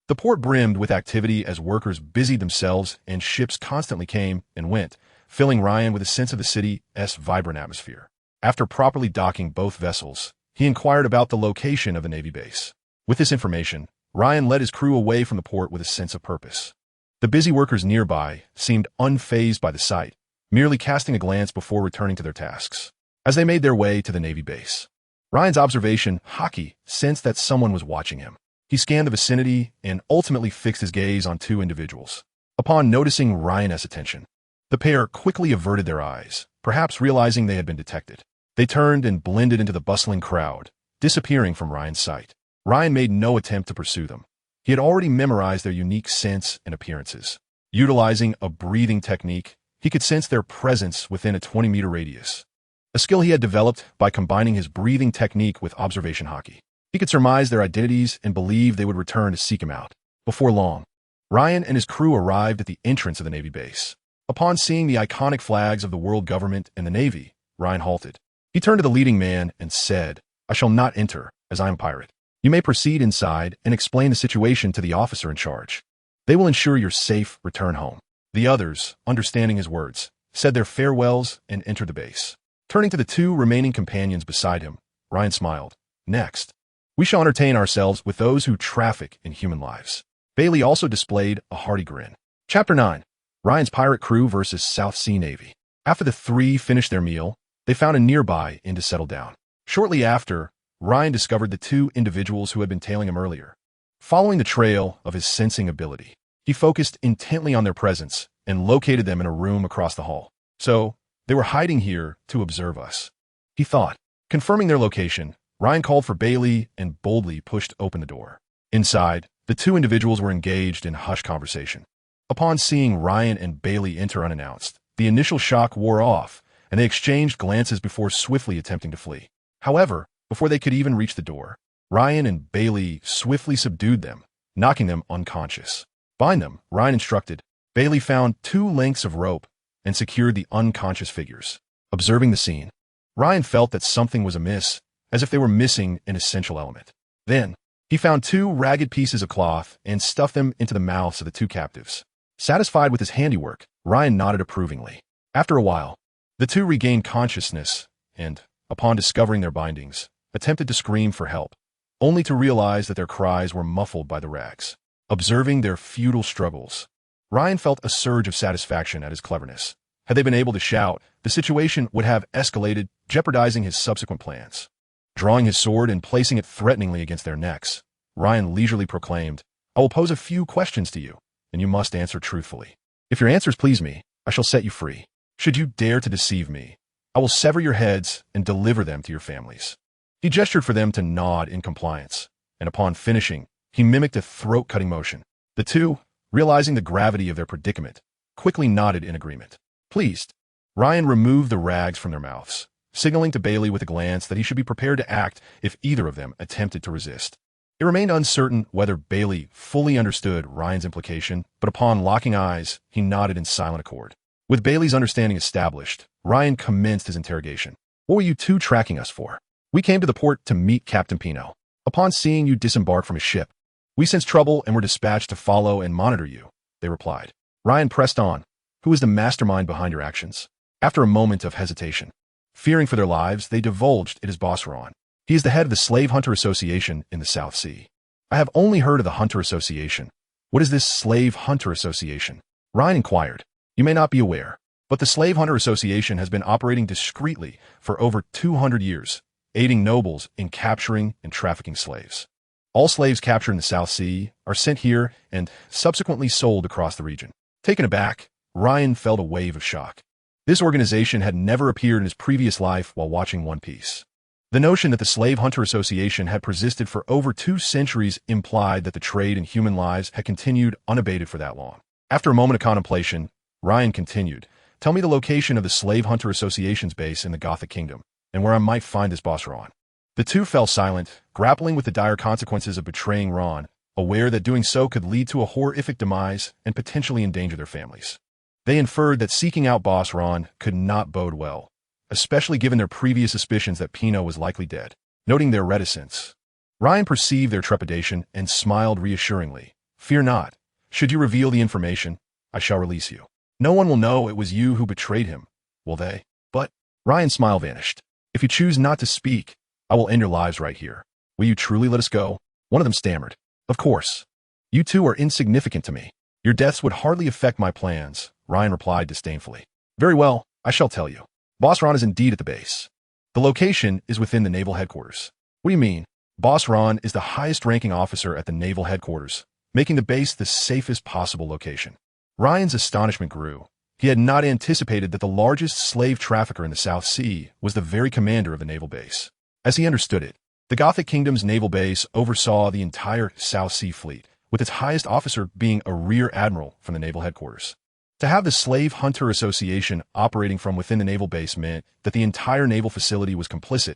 The port brimmed with activity as workers busied themselves and ships constantly came and went, filling Ryan with a sense of the city's vibrant atmosphere. After properly docking both vessels, he inquired about the location of the Navy base. With this information, Ryan led his crew away from the port with a sense of purpose. The busy workers nearby seemed unfazed by the sight, merely casting a glance before returning to their tasks. As they made their way to the Navy base, Ryan's observation, Hockey, sensed that someone was watching him. He scanned the vicinity and ultimately fixed his gaze on two individuals. Upon noticing Ryan's attention, the pair quickly averted their eyes, perhaps realizing they had been detected. They turned and blended into the bustling crowd, disappearing from Ryan's sight. Ryan made no attempt to pursue them. He had already memorized their unique scents and appearances. Utilizing a breathing technique, he could sense their presence within a 20-meter radius, a skill he had developed by combining his breathing technique with observation hockey. He could surmise their identities and believe they would return to seek him out. Before long, Ryan and his crew arrived at the entrance of the Navy base. Upon seeing the iconic flags of the world government and the Navy, Ryan halted. He turned to the leading man and said, "I shall not enter, as I am a pirate. You may proceed inside and explain the situation to the officer in charge. They will ensure your safe return home." The others, understanding his words, said their farewells and entered the base. Turning to the two remaining companions beside him, Ryan smiled. "Next, we shall entertain ourselves with those who traffic in human lives." Bailey also displayed a hearty grin. Chapter 9. Ryan's Pirate Crew versus South Sea Navy. After the three finished their meal, they found a nearby inn to settle down. Shortly after, Ryan discovered the two individuals who had been tailing him earlier. Following the trail of his sensing ability, he focused intently on their presence and located them in a room across the hall. So, they were hiding here to observe us, he thought. Confirming their location, Ryan called for Bailey and boldly pushed open the door. Inside, the two individuals were engaged in hushed conversation. Upon seeing Ryan and Bailey enter unannounced, the initial shock wore off, and they exchanged glances before swiftly attempting to flee. However, before they could even reach the door, Ryan and Bailey swiftly subdued them, knocking them unconscious. Bind them, Ryan instructed. Bailey found 2 lengths of rope and secured the unconscious figures. Observing the scene, Ryan felt that something was amiss, as if they were missing an essential element. Then, he found 2 ragged pieces of cloth and stuffed them into the mouths of the 2 captives. Satisfied with his handiwork, Ryan nodded approvingly. After a while, the 2 regained consciousness and, upon discovering their bindings, attempted to scream for help, only to realize that their cries were muffled by the rags. Observing their futile struggles, Ryan felt a surge of satisfaction at his cleverness. Had they been able to shout, the situation would have escalated, jeopardizing his subsequent plans. Drawing his sword and placing it threateningly against their necks, Ryan leisurely proclaimed, "I will pose a few questions to you, and you must answer truthfully. If your answers please me, I shall set you free. Should you dare to deceive me, I will sever your heads and deliver them to your families." He gestured for them to nod in compliance, and upon finishing, he mimicked a throat-cutting motion. The 2, realizing the gravity of their predicament, quickly nodded in agreement. Pleased, Ryan removed the rags from their mouths, signaling to Bailey with a glance that he should be prepared to act if either of them attempted to resist. It remained uncertain whether Bailey fully understood Ryan's implication, but upon locking eyes, he nodded in silent accord. With Bailey's understanding established, Ryan commenced his interrogation. "What were you 2 tracking us for?" "We came to the port to meet Captain Pino. Upon seeing you disembark from his ship, we sensed trouble and were dispatched to follow and monitor you," they replied. Ryan pressed on. "Who is the mastermind behind your actions?" After a moment of hesitation, fearing for their lives, they divulged it is Boss Ron. He is the head of the Slave Hunter Association in the South Sea. "I have only heard of the Hunter Association. What is this Slave Hunter Association?" Ryan inquired. "You may not be aware, but the Slave Hunter Association has been operating discreetly for over 200 years, aiding nobles in capturing and trafficking slaves. All slaves captured in the South Sea are sent here and subsequently sold across the region." Taken aback, Ryan felt a wave of shock. This organization had never appeared in his previous life while watching One Piece. The notion that the Slave Hunter Association had persisted for over 2 centuries implied that the trade in human lives had continued unabated for that long. After a moment of contemplation, Ryan continued, "Tell me the location of the Slave Hunter Association's base in the Gothic Kingdom, and where I might find this boss Ron." The 2 fell silent, grappling with the dire consequences of betraying Ron, aware that doing so could lead to a horrific demise and potentially endanger their families. They inferred that seeking out Boss Ron could not bode well, especially given their previous suspicions that Pino was likely dead. Noting their reticence, Ryan perceived their trepidation and smiled reassuringly. "Fear not. Should you reveal the information, I shall release you. No one will know it was you who betrayed him, will they?" But Ryan's smile vanished. "If you choose not to speak, I will end your lives right here. Will you truly let us go?" One of them stammered. "Of course. You 2 are insignificant to me. Your deaths would hardly affect my plans," Ryan replied disdainfully. "Very well, I shall tell you. Boss Ron is indeed at the base. The location is within the naval headquarters." "What do you mean?" Boss Ron is the highest-ranking officer at the naval headquarters, making the base the safest possible location. Ryan's astonishment grew. He had not anticipated that the largest slave trafficker in the South Sea was the very commander of the naval base. As he understood it, the Gothic Kingdom's naval base oversaw the entire South Sea fleet, with its highest officer being a rear admiral from the naval headquarters. To have the Slave Hunter Association operating from within the naval base meant that the entire naval facility was complicit,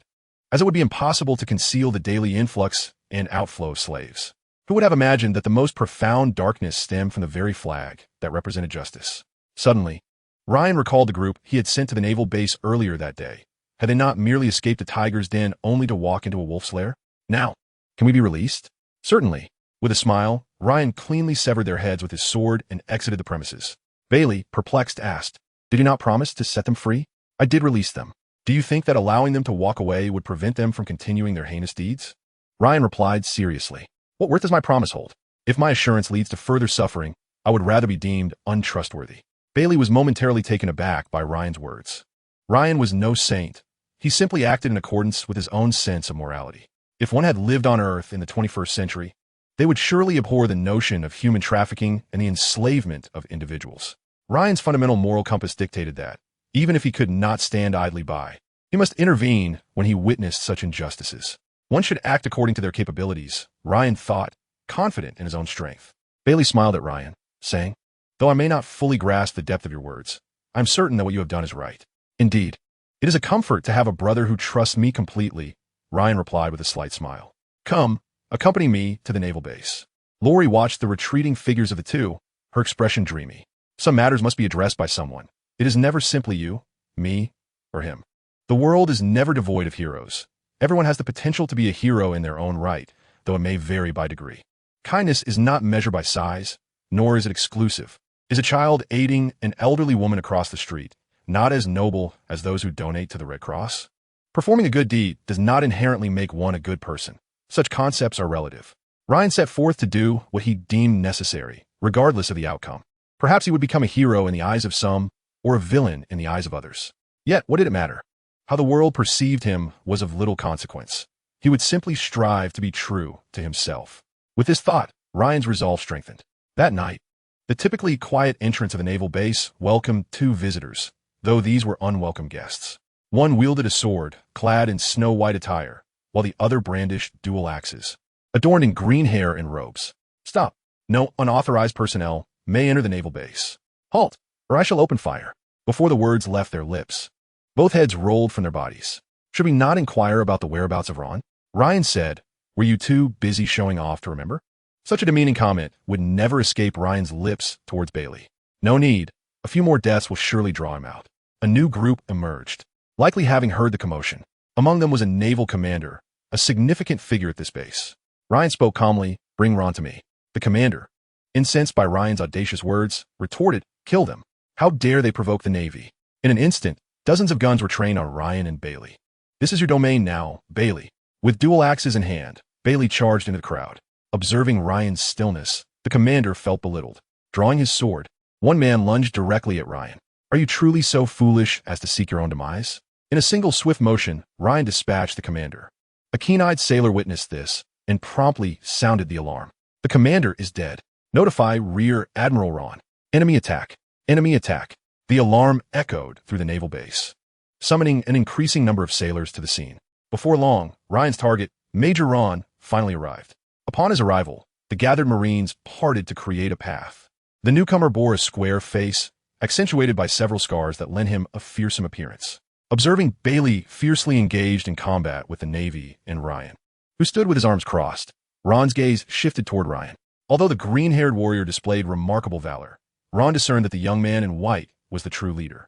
as it would be impossible to conceal the daily influx and outflow of slaves. Who would have imagined that the most profound darkness stemmed from the very flag that represented justice? Suddenly, Ryan recalled the group he had sent to the naval base earlier that day. Had they not merely escaped a tiger's den only to walk into a wolf's lair? Now, can we be released? Certainly. With a smile, Ryan cleanly severed their heads with his sword and exited the premises. Bailey, perplexed, asked, "Did you not promise to set them free?" "I did release them. Do you think that allowing them to walk away would prevent them from continuing their heinous deeds?" Ryan replied seriously, "What worth does my promise hold? If my assurance leads to further suffering, I would rather be deemed untrustworthy." Bailey was momentarily taken aback by Ryan's words. Ryan was no saint. He simply acted in accordance with his own sense of morality. If one had lived on Earth in the 21st century, they would surely abhor the notion of human trafficking and the enslavement of individuals. Ryan's fundamental moral compass dictated that, even if he could not stand idly by, he must intervene when he witnessed such injustices. One should act according to their capabilities, Ryan thought, confident in his own strength. Bailey smiled at Ryan, saying, "Though I may not fully grasp the depth of your words, I am certain that what you have done is right." "Indeed, it is a comfort to have a brother who trusts me completely," Ryan replied with a slight smile. "Come, accompany me to the naval base." Lori watched the retreating figures of the two, her expression dreamy. Some matters must be addressed by someone. It is never simply you, me, or him. The world is never devoid of heroes. Everyone has the potential to be a hero in their own right, though it may vary by degree. Kindness is not measured by size, nor is it exclusive. Is a child aiding an elderly woman across the street not as noble as those who donate to the Red Cross? Performing a good deed does not inherently make one a good person. Such concepts are relative. Ryan set forth to do what he deemed necessary, regardless of the outcome. Perhaps he would become a hero in the eyes of some, or a villain in the eyes of others. Yet, what did it matter? How the world perceived him was of little consequence. He would simply strive to be true to himself. With this thought, Ryan's resolve strengthened. That night, the typically quiet entrance of the naval base welcomed two visitors, though these were unwelcome guests. One wielded a sword, clad in snow-white attire, while the other brandished dual axes, adorned in green hair and robes. "Stop. No unauthorized personnel may enter the naval base. Halt, or I shall open fire." Before the words left their lips, both heads rolled from their bodies. "Should we not inquire about the whereabouts of Ron?" Ryan said, "Were you too busy showing off to remember?" Such a demeaning comment would never escape Ryan's lips towards Bailey. "No need. A few more deaths will surely draw him out." A new group emerged, likely having heard the commotion. Among them was a naval commander, a significant figure at this base. Ryan spoke calmly, "Bring Ron to me." The commander, incensed by Ryan's audacious words, retorted, "Kill them. How dare they provoke the Navy?" In an instant, dozens of guns were trained on Ryan and Bailey. "This is your domain now, Bailey." With dual axes in hand, Bailey charged into the crowd. Observing Ryan's stillness, the commander felt belittled. Drawing his sword, one man lunged directly at Ryan. "Are you truly so foolish as to seek your own demise?" In a single swift motion, Ryan dispatched the commander. A keen-eyed sailor witnessed this and promptly sounded the alarm. "The commander is dead. Notify Rear Admiral Ron. Enemy attack. Enemy attack." The alarm echoed through the naval base, summoning an increasing number of sailors to the scene. Before long, Ryan's target, Major Ron, finally arrived. Upon his arrival, the gathered Marines parted to create a path. The newcomer bore a square face, accentuated by several scars that lent him a fearsome appearance. Observing Bailey fiercely engaged in combat with the Navy and Ryan, who stood with his arms crossed, Ron's gaze shifted toward Ryan. Although the green-haired warrior displayed remarkable valor, Ron discerned that the young man in white was the true leader.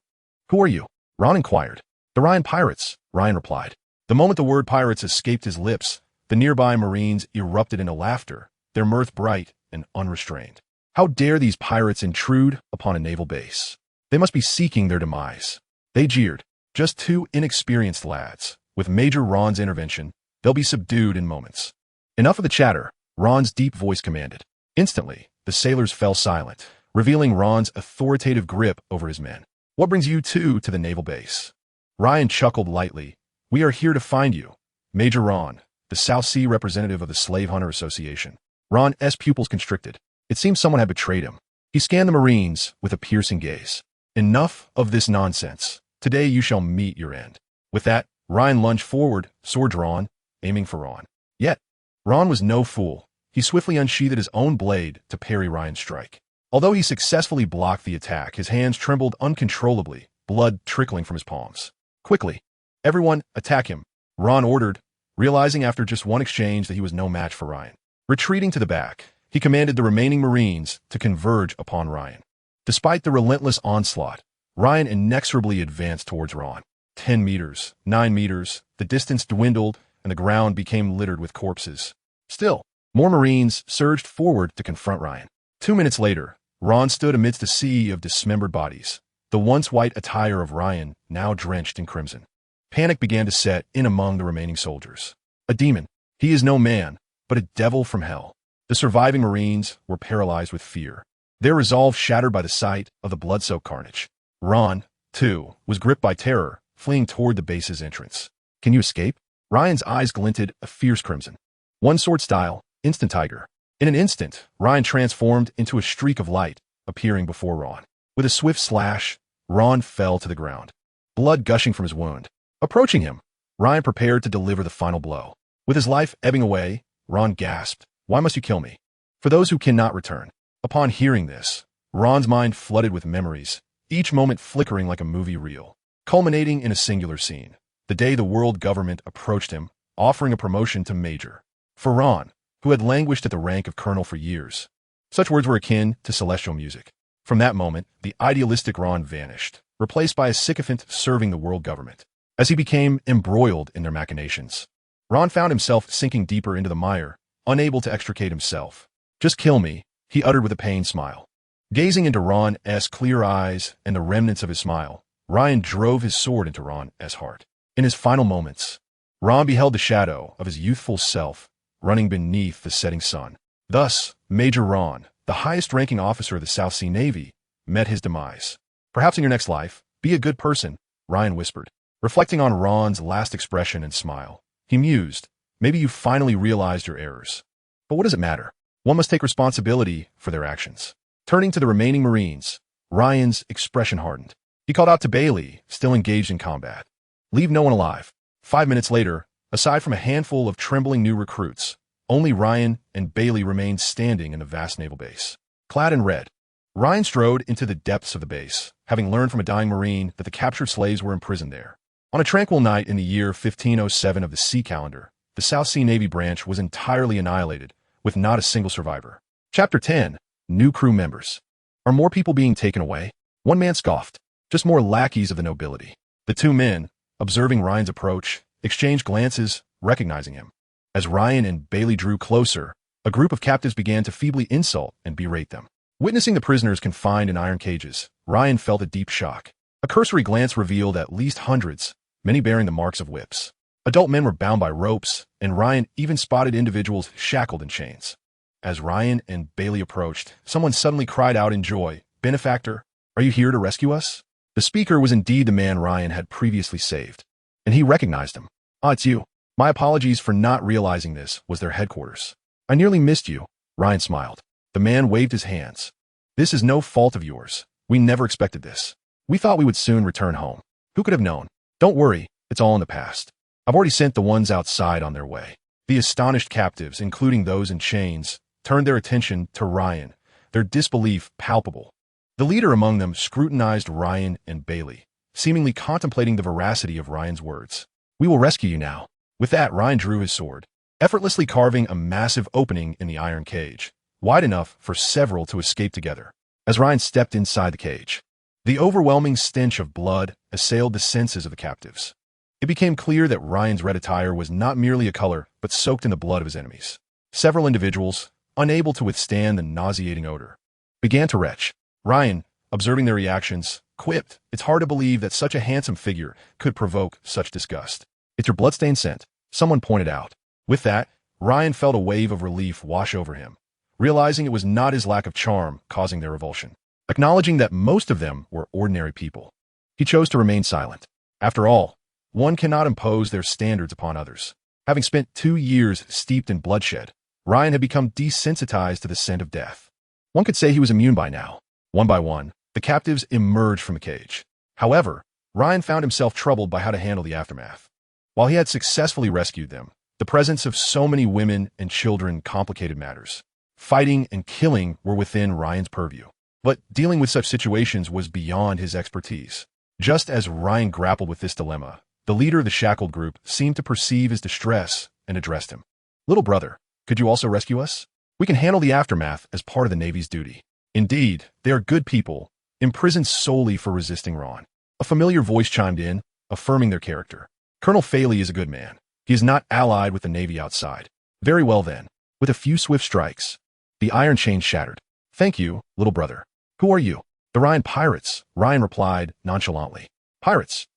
"Who are you?" Ron inquired. "The Ryan Pirates," Ryan replied. The moment the word pirates escaped his lips, the nearby Marines erupted into laughter, their mirth bright and unrestrained. How dare these pirates intrude upon a naval base? They must be seeking their demise. They jeered. Just two inexperienced lads. With Major Ron's intervention, they'll be subdued in moments. Enough of the chatter, Ron's deep voice commanded. Instantly, the sailors fell silent, revealing Ron's authoritative grip over his men. "What brings you two to the naval base?" Ryan chuckled lightly. "We are here to find you, Major Ron," the the South Sea representative of the Slave Hunter Association. Ron's pupils constricted. It seemed someone had betrayed him. He scanned the Marines with a piercing gaze. Enough of this nonsense. Today you shall meet your end. With that, Ryan lunged forward, sword drawn, aiming for Ron. Yet, Ron was no fool. He swiftly unsheathed his own blade to parry Ryan's strike. Although he successfully blocked the attack, his hands trembled uncontrollably, blood trickling from his palms. Quickly, everyone, attack him, Ron ordered, realizing after just one exchange that he was no match for Ryan. Retreating to the back, he commanded the remaining Marines to converge upon Ryan. Despite the relentless onslaught, Ryan inexorably advanced towards Ron. 10 meters, 9 meters, the distance dwindled, and the ground became littered with corpses. Still, more Marines surged forward to confront Ryan. 2 minutes later, Ron stood amidst a sea of dismembered bodies, the once white attire of Ryan now drenched in crimson. Panic began to set in among the remaining soldiers. A demon. He is no man, but a devil from hell. The surviving Marines were paralyzed with fear, their resolve shattered by the sight of the blood-soaked carnage. Ron, too, was gripped by terror, fleeing toward the base's entrance. Can you escape? Ryan's eyes glinted a fierce crimson. One sword style, instant tiger. In an instant, Ryan transformed into a streak of light, appearing before Ron. With a swift slash, Ron fell to the ground, blood gushing from his wound. Approaching him, Ryan prepared to deliver the final blow. With his life ebbing away, Ron gasped, "Why must you kill me?" For those who cannot return. Upon hearing this, Ron's mind flooded with memories, each moment flickering like a movie reel, culminating in a singular scene. The day the world government approached him, offering a promotion to major. For Ron, who had languished at the rank of colonel for years, such words were akin to celestial music. From that moment, the idealistic Ron vanished, replaced by a sycophant serving the world government. As he became embroiled in their machinations, Ron found himself sinking deeper into the mire, unable to extricate himself. "Just kill me," he uttered with a pained smile. Gazing into Ron's clear eyes and the remnants of his smile, Ryan drove his sword into Ron's heart. In his final moments, Ron beheld the shadow of his youthful self running beneath the setting sun. Thus, Major Ron, the highest-ranking officer of the South Sea Navy, met his demise. "Perhaps in your next life, be a good person," Ryan whispered. Reflecting on Ron's last expression and smile, he mused, "Maybe you finally realized your errors. But what does it matter? One must take responsibility for their actions." Turning to the remaining Marines, Ryan's expression hardened. He called out to Bailey, still engaged in combat. "Leave no one alive." 5 minutes later, aside from a handful of trembling new recruits, only Ryan and Bailey remained standing in the vast naval base. Clad in red, Ryan strode into the depths of the base, having learned from a dying Marine that the captured slaves were imprisoned there. On a tranquil night in the year 1507 of the sea calendar, the South Sea Navy branch was entirely annihilated, with not a single survivor. Chapter 10. New crew members. Are more people being taken away? One man scoffed. Just more lackeys of the nobility. The two men, observing Ryan's approach, exchanged glances, recognizing him. As Ryan and Bailey drew closer, a group of captives began to feebly insult and berate them. Witnessing the prisoners confined in iron cages, Ryan felt a deep shock. A cursory glance revealed at least hundreds, many bearing the marks of whips. Adult men were bound by ropes, and Ryan even spotted individuals shackled in chains. As Ryan and Bailey approached, someone suddenly cried out in joy, "Benefactor, are you here to rescue us?" The speaker was indeed the man Ryan had previously saved, and he recognized him. "Ah, it's you. My apologies for not realizing this was their headquarters. I nearly missed you." Ryan smiled. The man waved his hands. "This is no fault of yours. We never expected this. We thought we would soon return home. Who could have known? Don't worry, it's all in the past. I've already sent the ones outside on their way." The astonished captives, including those in chains, turned their attention to Ryan, their disbelief palpable. The leader among them scrutinized Ryan and Bailey, seemingly contemplating the veracity of Ryan's words. "We will rescue you now." With that, Ryan drew his sword, effortlessly carving a massive opening in the iron cage, wide enough for several to escape together. As Ryan stepped inside the cage, the overwhelming stench of blood assailed the senses of the captives. It became clear that Ryan's red attire was not merely a color, but soaked in the blood of his enemies. Several individuals, unable to withstand the nauseating odor, began to retch. Ryan, observing their reactions, quipped, "It's hard to believe that such a handsome figure could provoke such disgust." "It's your bloodstained scent," someone pointed out. With that, Ryan felt a wave of relief wash over him, realizing it was not his lack of charm causing their revulsion. Acknowledging that most of them were ordinary people, he chose to remain silent. After all, one cannot impose their standards upon others. Having spent 2 years steeped in bloodshed, Ryan had become desensitized to the scent of death. One could say he was immune by now. One by one, the captives emerged from the cage. However, Ryan found himself troubled by how to handle the aftermath. While he had successfully rescued them, the presence of so many women and children complicated matters. Fighting and killing were within Ryan's purview, but dealing with such situations was beyond his expertise. Just as Ryan grappled with this dilemma, the leader of the shackled group seemed to perceive his distress and addressed him. "Little brother, could you also rescue us? We can handle the aftermath as part of the Navy's duty." Indeed, they are good people, imprisoned solely for resisting Ron. A familiar voice chimed in, affirming their character. Colonel Faley is a good man. He is not allied with the Navy outside. Very well then. With a few swift strikes, the iron chain shattered. "Thank you, little brother. Who are you?" "The Ryan pirates," Ryan replied nonchalantly. "Pirates?"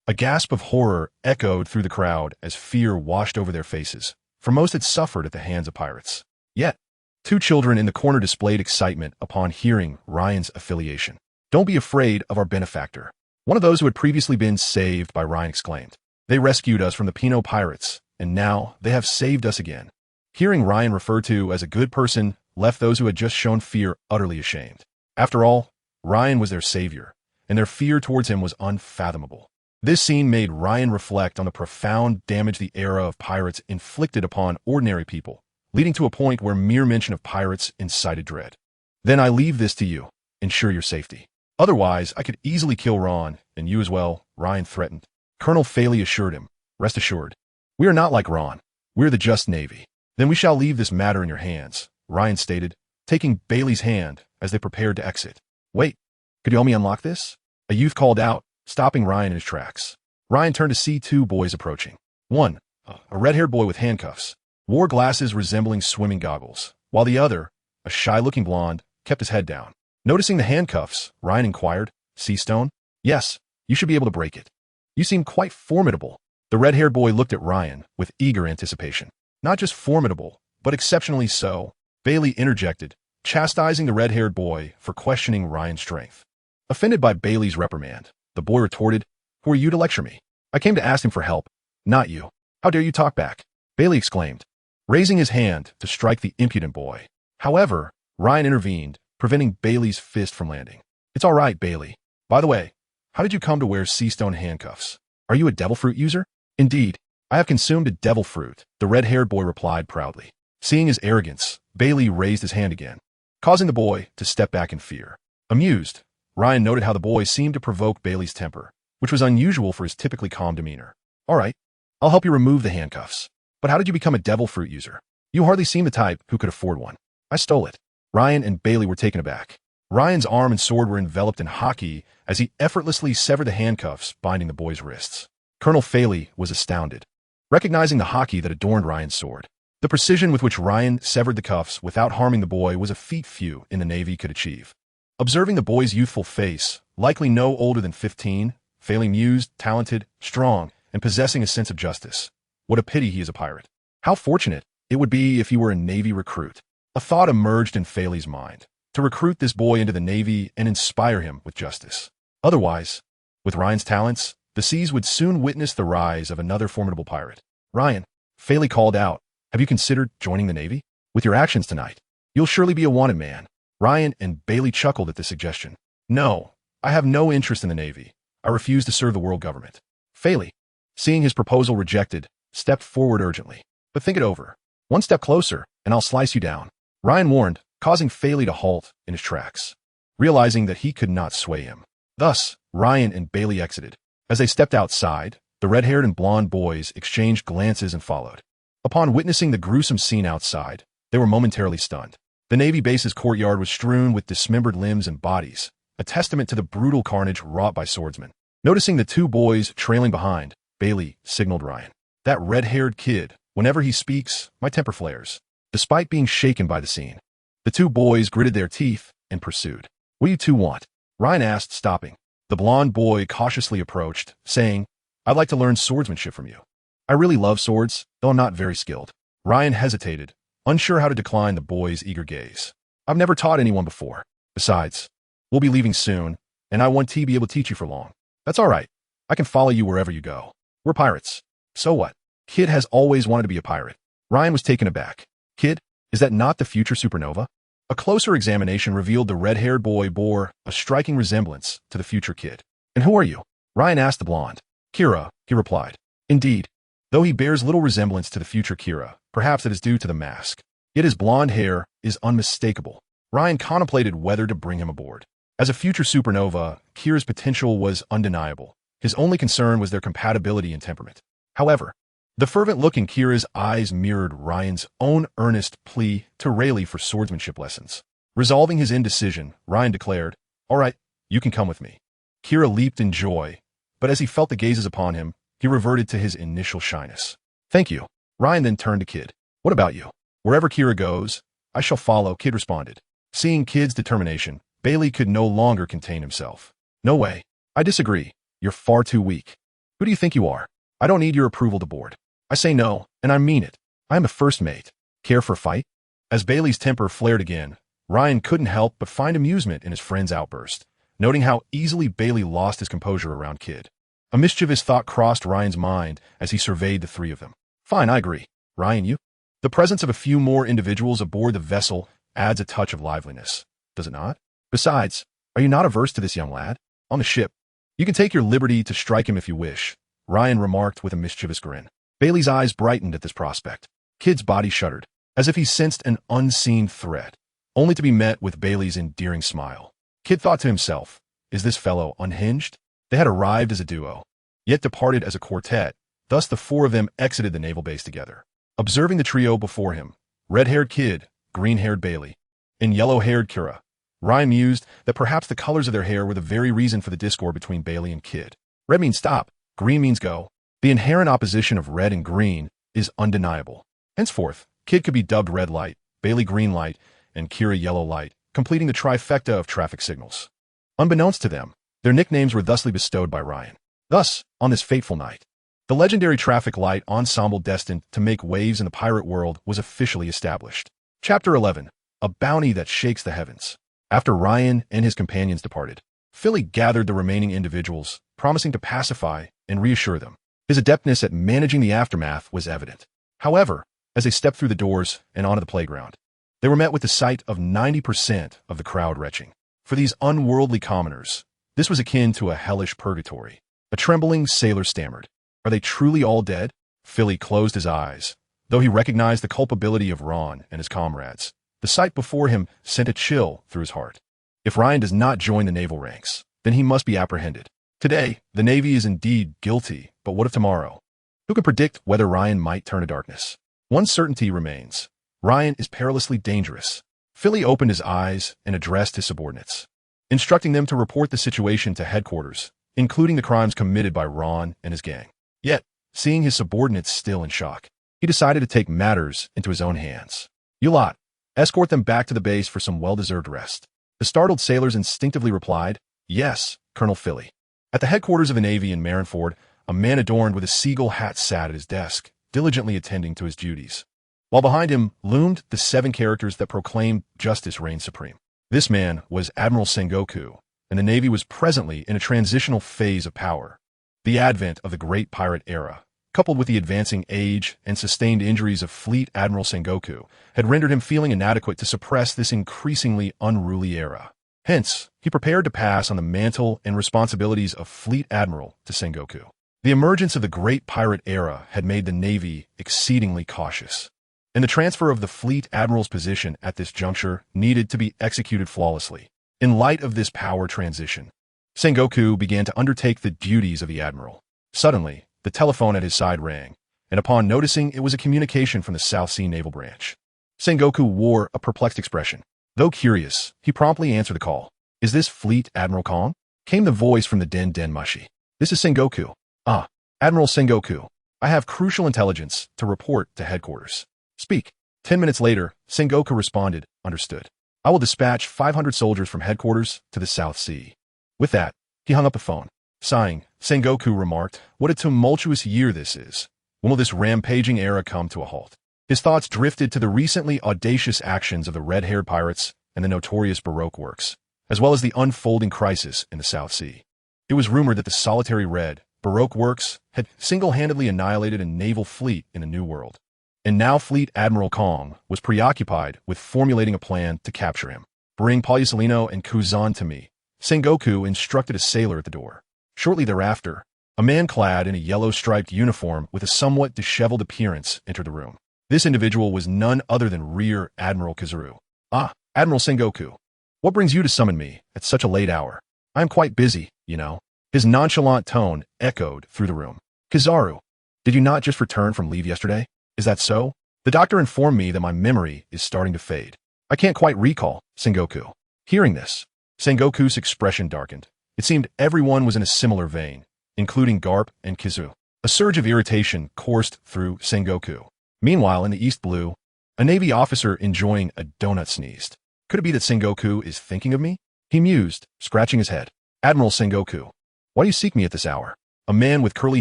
A gasp of horror echoed through the crowd as fear washed over their faces, for most had suffered at the hands of pirates. Yet, 2 children in the corner displayed excitement upon hearing Ryan's affiliation. "Don't be afraid of our benefactor," one of those who had previously been saved by Ryan exclaimed. "They rescued us from the Pinot pirates, and now they have saved us again." Hearing Ryan referred to as a good person left those who had just shown fear utterly ashamed. After all, Ryan was their savior, and their fear towards him was unfathomable. This scene made Ryan reflect on the profound damage the era of pirates inflicted upon ordinary people, leading to a point where mere mention of pirates incited dread. "Then I leave this to you. Ensure your safety. Otherwise, I could easily kill Ron, and you as well," Ryan threatened. Colonel Faley assured him, "Rest assured, we are not like Ron. We're the just Navy." "Then we shall leave this matter in your hands," Ryan stated, taking Bailey's hand as they prepared to exit. "Wait, could you help me unlock this?" A youth called out, stopping Ryan in his tracks. Ryan turned to see 2 boys approaching. One, a red-haired boy with handcuffs, wore glasses resembling swimming goggles, while the other, a shy-looking blonde, kept his head down. Noticing the handcuffs, Ryan inquired, "Sea stone?" "Yes, you should be able to break it." "You seem quite formidable." The red-haired boy looked at Ryan with eager anticipation. "Not just formidable, but exceptionally so," Bailey interjected, chastising the red-haired boy for questioning Ryan's strength. Offended by Bailey's reprimand, the boy retorted, "Who are you to lecture me? I came to ask him for help, not you. How dare you talk back?" Bailey exclaimed, raising his hand to strike the impudent boy. However, Ryan intervened, preventing Bailey's fist from landing. "It's all right, Bailey. By the way, how did you come to wear sea stone handcuffs? Are you a devil fruit user?" "Indeed, I have consumed a devil fruit," the red-haired boy replied proudly. Seeing his arrogance, Bailey raised his hand again, causing the boy to step back in fear. Amused, Ryan noted how the boy seemed to provoke Bailey's temper, which was unusual for his typically calm demeanor. "All right, I'll help you remove the handcuffs. But how did you become a devil fruit user? You hardly seem the type who could afford one." "I stole it." Ryan and Bailey were taken aback. Ryan's arm and sword were enveloped in hockey as he effortlessly severed the handcuffs binding the boy's wrists. Colonel Faley was astounded, recognizing the hockey that adorned Ryan's sword. The precision with which Ryan severed the cuffs without harming the boy was a feat few in the Navy could achieve. Observing the boy's youthful face, likely no older than 15, Faley mused, talented, strong, and possessing a sense of justice. What a pity he is a pirate. How fortunate it would be if he were a Navy recruit. A thought emerged in Faley's mind, to recruit this boy into the Navy and inspire him with justice. Otherwise, with Ryan's talents, the seas would soon witness the rise of another formidable pirate. "Ryan," Faley called out, "have you considered joining the Navy? With your actions tonight, you'll surely be a wanted man." Ryan and Bailey chuckled at this suggestion. "No, I have no interest in the Navy. I refuse to serve the world government." Faley, seeing his proposal rejected, stepped forward urgently. "But think it over. One step closer, and I'll slice you down," Ryan warned, causing Faley to halt in his tracks, realizing that he could not sway him. Thus, Ryan and Bailey exited. As they stepped outside, the red-haired and blonde boys exchanged glances and followed. Upon witnessing the gruesome scene outside, they were momentarily stunned. The Navy base's courtyard was strewn with dismembered limbs and bodies, a testament to the brutal carnage wrought by swordsmen. Noticing the 2 boys trailing behind, Bailey signaled Ryan. "That red-haired kid, whenever he speaks, my temper flares." Despite being shaken by the scene, the 2 boys gritted their teeth and pursued. "What do you 2 want?" Ryan asked, stopping. The blonde boy cautiously approached, saying, "I'd like to learn swordsmanship from you. I really love swords, though I'm not very skilled." Ryan hesitated, unsure how to decline the boy's eager gaze. "I've never taught anyone before. Besides, we'll be leaving soon, and I won't be able to teach you for long." "That's all right. I can follow you wherever you go. We're pirates." "So what? Kid has always wanted to be a pirate. Ryan was taken aback. Kid, is that not the future supernova? A closer examination revealed the red-haired boy bore a striking resemblance to the future Kid. And who are you? Ryan asked the blonde. Kira, he replied. Indeed. Though he bears little resemblance to the future Kira, perhaps it is due to the mask. Yet his blonde hair is unmistakable. Ryan contemplated whether to bring him aboard. As a future supernova, Kira's potential was undeniable. His only concern was their compatibility and temperament. However, the fervent look in Kira's eyes mirrored Ryan's own earnest plea to Rayleigh for swordsmanship lessons. Resolving his indecision, Ryan declared, All right, you can come with me. Kira leaped in joy, but as he felt the gazes upon him, he reverted to his initial shyness. Thank you. Ryan then turned to Kid. What about you? Wherever Kira goes, I shall follow, Kid responded. Seeing Kid's determination, Bailey could no longer contain himself. No way. I disagree. You're far too weak. Who do you think you are? I don't need your approval to board. I say no, and I mean it. I am a first mate. Care for a fight? As Bailey's temper flared again, Ryan couldn't help but find amusement in his friend's outburst, noting how easily Bailey lost his composure around Kid. A mischievous thought crossed Ryan's mind as he surveyed the three of them. Fine, I agree. Ryan, you? The presence of a few more individuals aboard the vessel adds a touch of liveliness, does it not? Besides, are you not averse to this young lad? On the ship, you can take your liberty to strike him if you wish, Ryan remarked with a mischievous grin. Bailey's eyes brightened at this prospect. Kid's body shuddered, as if he sensed an unseen threat, only to be met with Bailey's endearing smile. Kid thought to himself, is this fellow unhinged? They had arrived as a duo, yet departed as a quartet, thus the four of them exited the naval base together. Observing the trio before him, red-haired Kid, green-haired Bailey, and yellow-haired Kira, Ryan mused that perhaps the colors of their hair were the very reason for the discord between Bailey and Kid. Red means stop, green means go. The inherent opposition of red and green is undeniable. Henceforth, Kid could be dubbed Red Light, Bailey Green Light, and Kira Yellow Light, completing the trifecta of traffic signals. Unbeknownst to them, their nicknames were thusly bestowed by Ryan. Thus, on this fateful night, the legendary traffic light ensemble destined to make waves in the pirate world was officially established. Chapter 11, A Bounty That Shakes the Heavens. After Ryan and his companions departed, Philly gathered the remaining individuals, promising to pacify and reassure them. His adeptness at managing the aftermath was evident. However, as they stepped through the doors and onto the playground, they were met with the sight of 90% of the crowd retching. For these unworldly commoners, this was akin to a hellish purgatory. A trembling sailor stammered, Are they truly all dead? Philly closed his eyes, though he recognized the culpability of Ron and his comrades. The sight before him sent a chill through his heart. If Ryan does not join the naval ranks, then he must be apprehended. Today, the Navy is indeed guilty, but what of tomorrow? Who can predict whether Ryan might turn to darkness? One certainty remains. Ryan is perilously dangerous. Philly opened his eyes and addressed his subordinates, instructing them to report the situation to headquarters, including the crimes committed by Ron and his gang. Yet, seeing his subordinates still in shock, he decided to take matters into his own hands. You lot, escort them back to the base for some well-deserved rest. The startled sailors instinctively replied, Yes, Colonel Philly. At the headquarters of the Navy in Marineford, a man adorned with a seagull hat sat at his desk, diligently attending to his duties, while behind him loomed the 7 characters that proclaimed justice reigned supreme. This man was Admiral Sengoku, and the Navy was presently in a transitional phase of power. The advent of the Great Pirate Era, coupled with the advancing age and sustained injuries of Fleet Admiral Sengoku, had rendered him feeling inadequate to suppress this increasingly unruly era. Hence, he prepared to pass on the mantle and responsibilities of Fleet Admiral to Sengoku. The emergence of the Great Pirate Era had made the Navy exceedingly cautious, and the transfer of the Fleet Admiral's position at this juncture needed to be executed flawlessly. In light of this power transition, Sengoku began to undertake the duties of the Admiral. Suddenly, the telephone at his side rang, and upon noticing it was a communication from the South Sea Naval Branch, Sengoku wore a perplexed expression. Though curious, he promptly answered the call. Is this Fleet Admiral Kong? Came the voice from the Den Mushi. This is Sengoku. Ah, Admiral Sengoku. I have crucial intelligence to report to headquarters. Speak. 10 minutes later, Sengoku responded, Understood. I will dispatch 500 soldiers from headquarters to the South Sea. With that, he hung up the phone. Sighing, Sengoku remarked, What a tumultuous year this is. When will this rampaging era come to a halt? His thoughts drifted to the recently audacious actions of the red-haired pirates and the notorious Baroque works, as well as the unfolding crisis in the South Sea. It was rumored that the solitary Red, Baroque works, had single-handedly annihilated a naval fleet in a new world. And now Fleet Admiral Kong was preoccupied with formulating a plan to capture him. Bring Paulicelino and Kuzan to me, Sengoku instructed a sailor at the door. Shortly thereafter, a man clad in a yellow-striped uniform with a somewhat disheveled appearance entered the room. This individual was none other than Rear Admiral Kizaru. Ah, Admiral Sengoku. What brings you to summon me at such a late hour? I am quite busy, you know. His nonchalant tone echoed through the room. Kizaru, did you not just return from leave yesterday? Is that so? The doctor informed me that my memory is starting to fade. I can't quite recall, Sengoku. Hearing this, Sengoku's expression darkened. It seemed everyone was in a similar vein, including Garp and Kizu. A surge of irritation coursed through Sengoku. Meanwhile, in the East Blue, a Navy officer enjoying a donut sneezed. Could it be that Sengoku is thinking of me? He mused, scratching his head. Admiral Sengoku, why do you seek me at this hour? A man with curly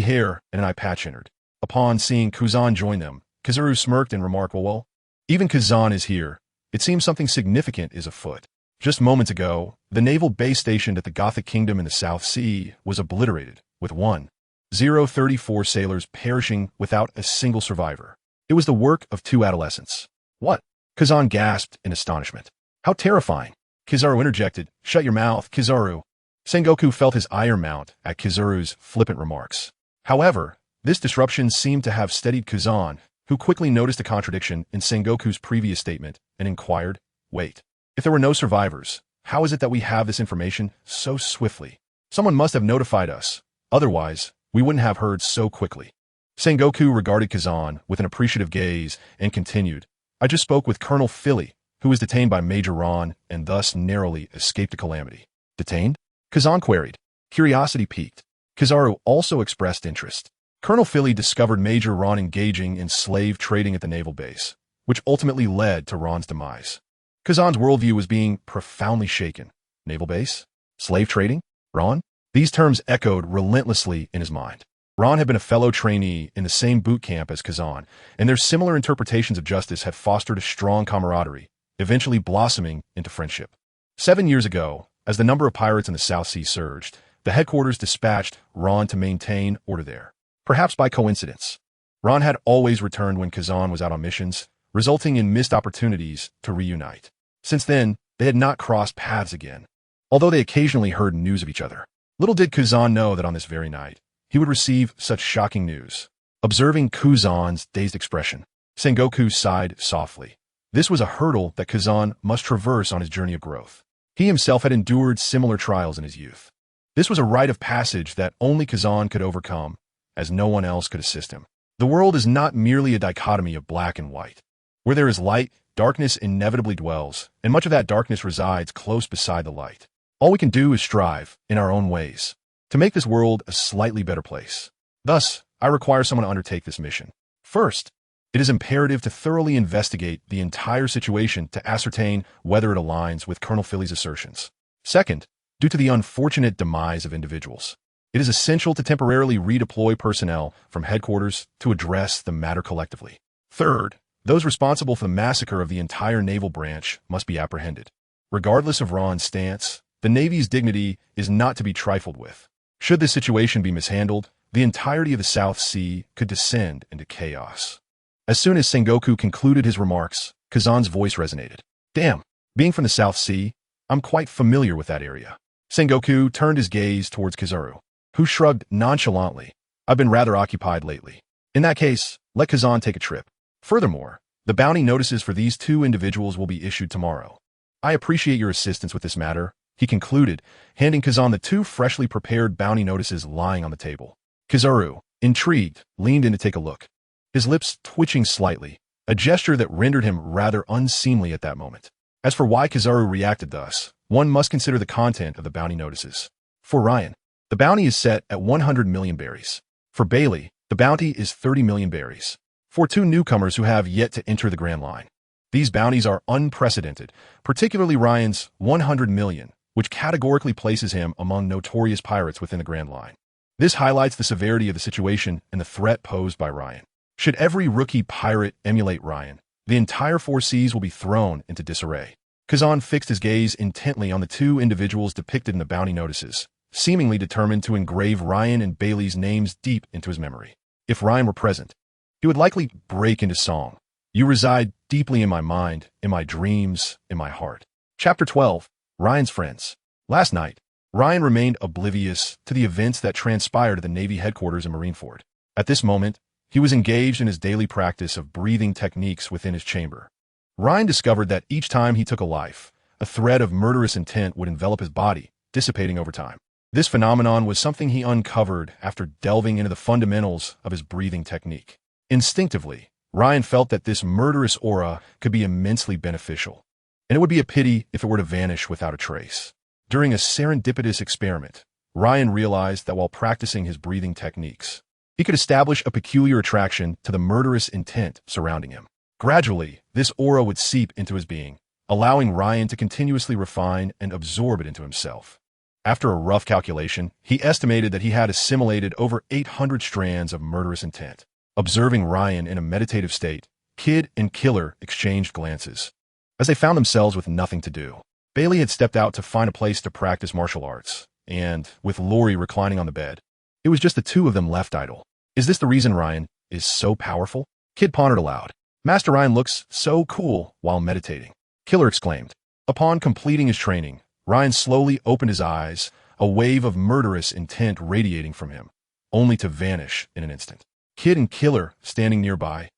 hair and an eye patch entered. Upon seeing Kuzan join them, Kizaru smirked and remarked, well, even Kuzan is here. It seems something significant is afoot. Just moments ago, the naval base stationed at the Gothic Kingdom in the South Sea was obliterated, with 1,034 sailors perishing without a single survivor. It was the work of 2 adolescents. What? Kuzan gasped in astonishment. How terrifying. Kizaru interjected, shut your mouth, Kizaru. Sengoku felt his ire mount at Kizaru's flippant remarks. However, this disruption seemed to have steadied Kuzan, who quickly noticed a contradiction in Sengoku's previous statement and inquired, wait, if there were no survivors, how is it that we have this information so swiftly? Someone must have notified us, otherwise, we wouldn't have heard so quickly. Sengoku regarded Kuzan with an appreciative gaze and continued, I just spoke with Colonel Philly, who was detained by Major Ron and thus narrowly escaped a calamity. Detained? Kuzan queried. Curiosity piqued. Kizaru also expressed interest. Colonel Philly discovered Major Ron engaging in slave trading at the naval base, which ultimately led to Ron's demise. Kuzan's worldview was being profoundly shaken. Naval base? Slave trading? Ron? These terms echoed relentlessly in his mind. Ron had been a fellow trainee in the same boot camp as Kuzan, and their similar interpretations of justice had fostered a strong camaraderie, eventually blossoming into friendship. 7 years ago, as the number of pirates in the South Sea surged, the headquarters dispatched Ron to maintain order there. Perhaps by coincidence, Ron had always returned when Kuzan was out on missions, resulting in missed opportunities to reunite. Since then, they had not crossed paths again, although they occasionally heard news of each other. Little did Kuzan know that on this very night, he would receive such shocking news. Observing Kuzan's dazed expression, Sengoku sighed softly. This was a hurdle that Kuzan must traverse on his journey of growth. He himself had endured similar trials in his youth. This was a rite of passage that only Kuzan could overcome, as no one else could assist him. The world is not merely a dichotomy of black and white. Where there is light, darkness inevitably dwells, and much of that darkness resides close beside the light. All we can do is strive, in our own ways, to make this world a slightly better place. Thus, I require someone to undertake this mission. First, it is imperative to thoroughly investigate the entire situation to ascertain whether it aligns with Colonel Philly's assertions. Second, due to the unfortunate demise of individuals, it is essential to temporarily redeploy personnel from headquarters to address the matter collectively. Third, those responsible for the massacre of the entire naval branch must be apprehended. Regardless of Ron's stance, the Navy's dignity is not to be trifled with. Should this situation be mishandled, the entirety of the South Sea could descend into chaos. As soon as Sengoku concluded his remarks, Kazan's voice resonated. Damn, being from the South Sea, I'm quite familiar with that area. Sengoku turned his gaze towards Kizaru, who shrugged nonchalantly. I've been rather occupied lately. In that case, let Kazan take a trip. Furthermore, the bounty notices for these 2 individuals will be issued tomorrow. I appreciate your assistance with this matter, he concluded, handing Kazan the 2 freshly prepared bounty notices lying on the table. Kizaru, intrigued, leaned in to take a look, his lips twitching slightly, a gesture that rendered him rather unseemly at that moment. As for why Kizaru reacted thus, one must consider the content of the bounty notices. For Ryan, the bounty is set at 100 million berries. For Bailey, the bounty is 30 million berries. For 2 newcomers who have yet to enter the Grand Line, these bounties are unprecedented, particularly Ryan's 100 million, which categorically places him among notorious pirates within the Grand Line. This highlights the severity of the situation and the threat posed by Ryan. Should every rookie pirate emulate Ryan, the entire 4 seas will be thrown into disarray. Kazan fixed his gaze intently on the 2 individuals depicted in the bounty notices, seemingly determined to engrave Ryan and Bailey's names deep into his memory. If Ryan were present, he would likely break into song. You reside deeply in my mind, in my dreams, in my heart. Chapter 12. Ryan's Friends. Last night, Ryan remained oblivious to the events that transpired at the Navy headquarters in Marineford. At this moment, he was engaged in his daily practice of breathing techniques within his chamber. Ryan discovered that each time he took a life, a thread of murderous intent would envelop his body, dissipating over time. This phenomenon was something he uncovered after delving into the fundamentals of his breathing technique. Instinctively, Ryan felt that this murderous aura could be immensely beneficial, and it would be a pity if it were to vanish without a trace. During a serendipitous experiment, Ryan realized that while practicing his breathing techniques, he could establish a peculiar attraction to the murderous intent surrounding him. Gradually, this aura would seep into his being, allowing Ryan to continuously refine and absorb it into himself. After a rough calculation, he estimated that he had assimilated over 800 strands of murderous intent. Observing Ryan in a meditative state, Kid and Killer exchanged glances. As they found themselves with nothing to do, Bailey had stepped out to find a place to practice martial arts, and, with Lori reclining on the bed, it was just the two of them left idle. Is this the reason Ryan is so powerful? Kid pondered aloud. Master Ryan looks so cool while meditating. Killer exclaimed. Upon completing his training, Ryan slowly opened his eyes, a wave of murderous intent radiating from him, only to vanish in an instant. Kid and Killer, standing nearby,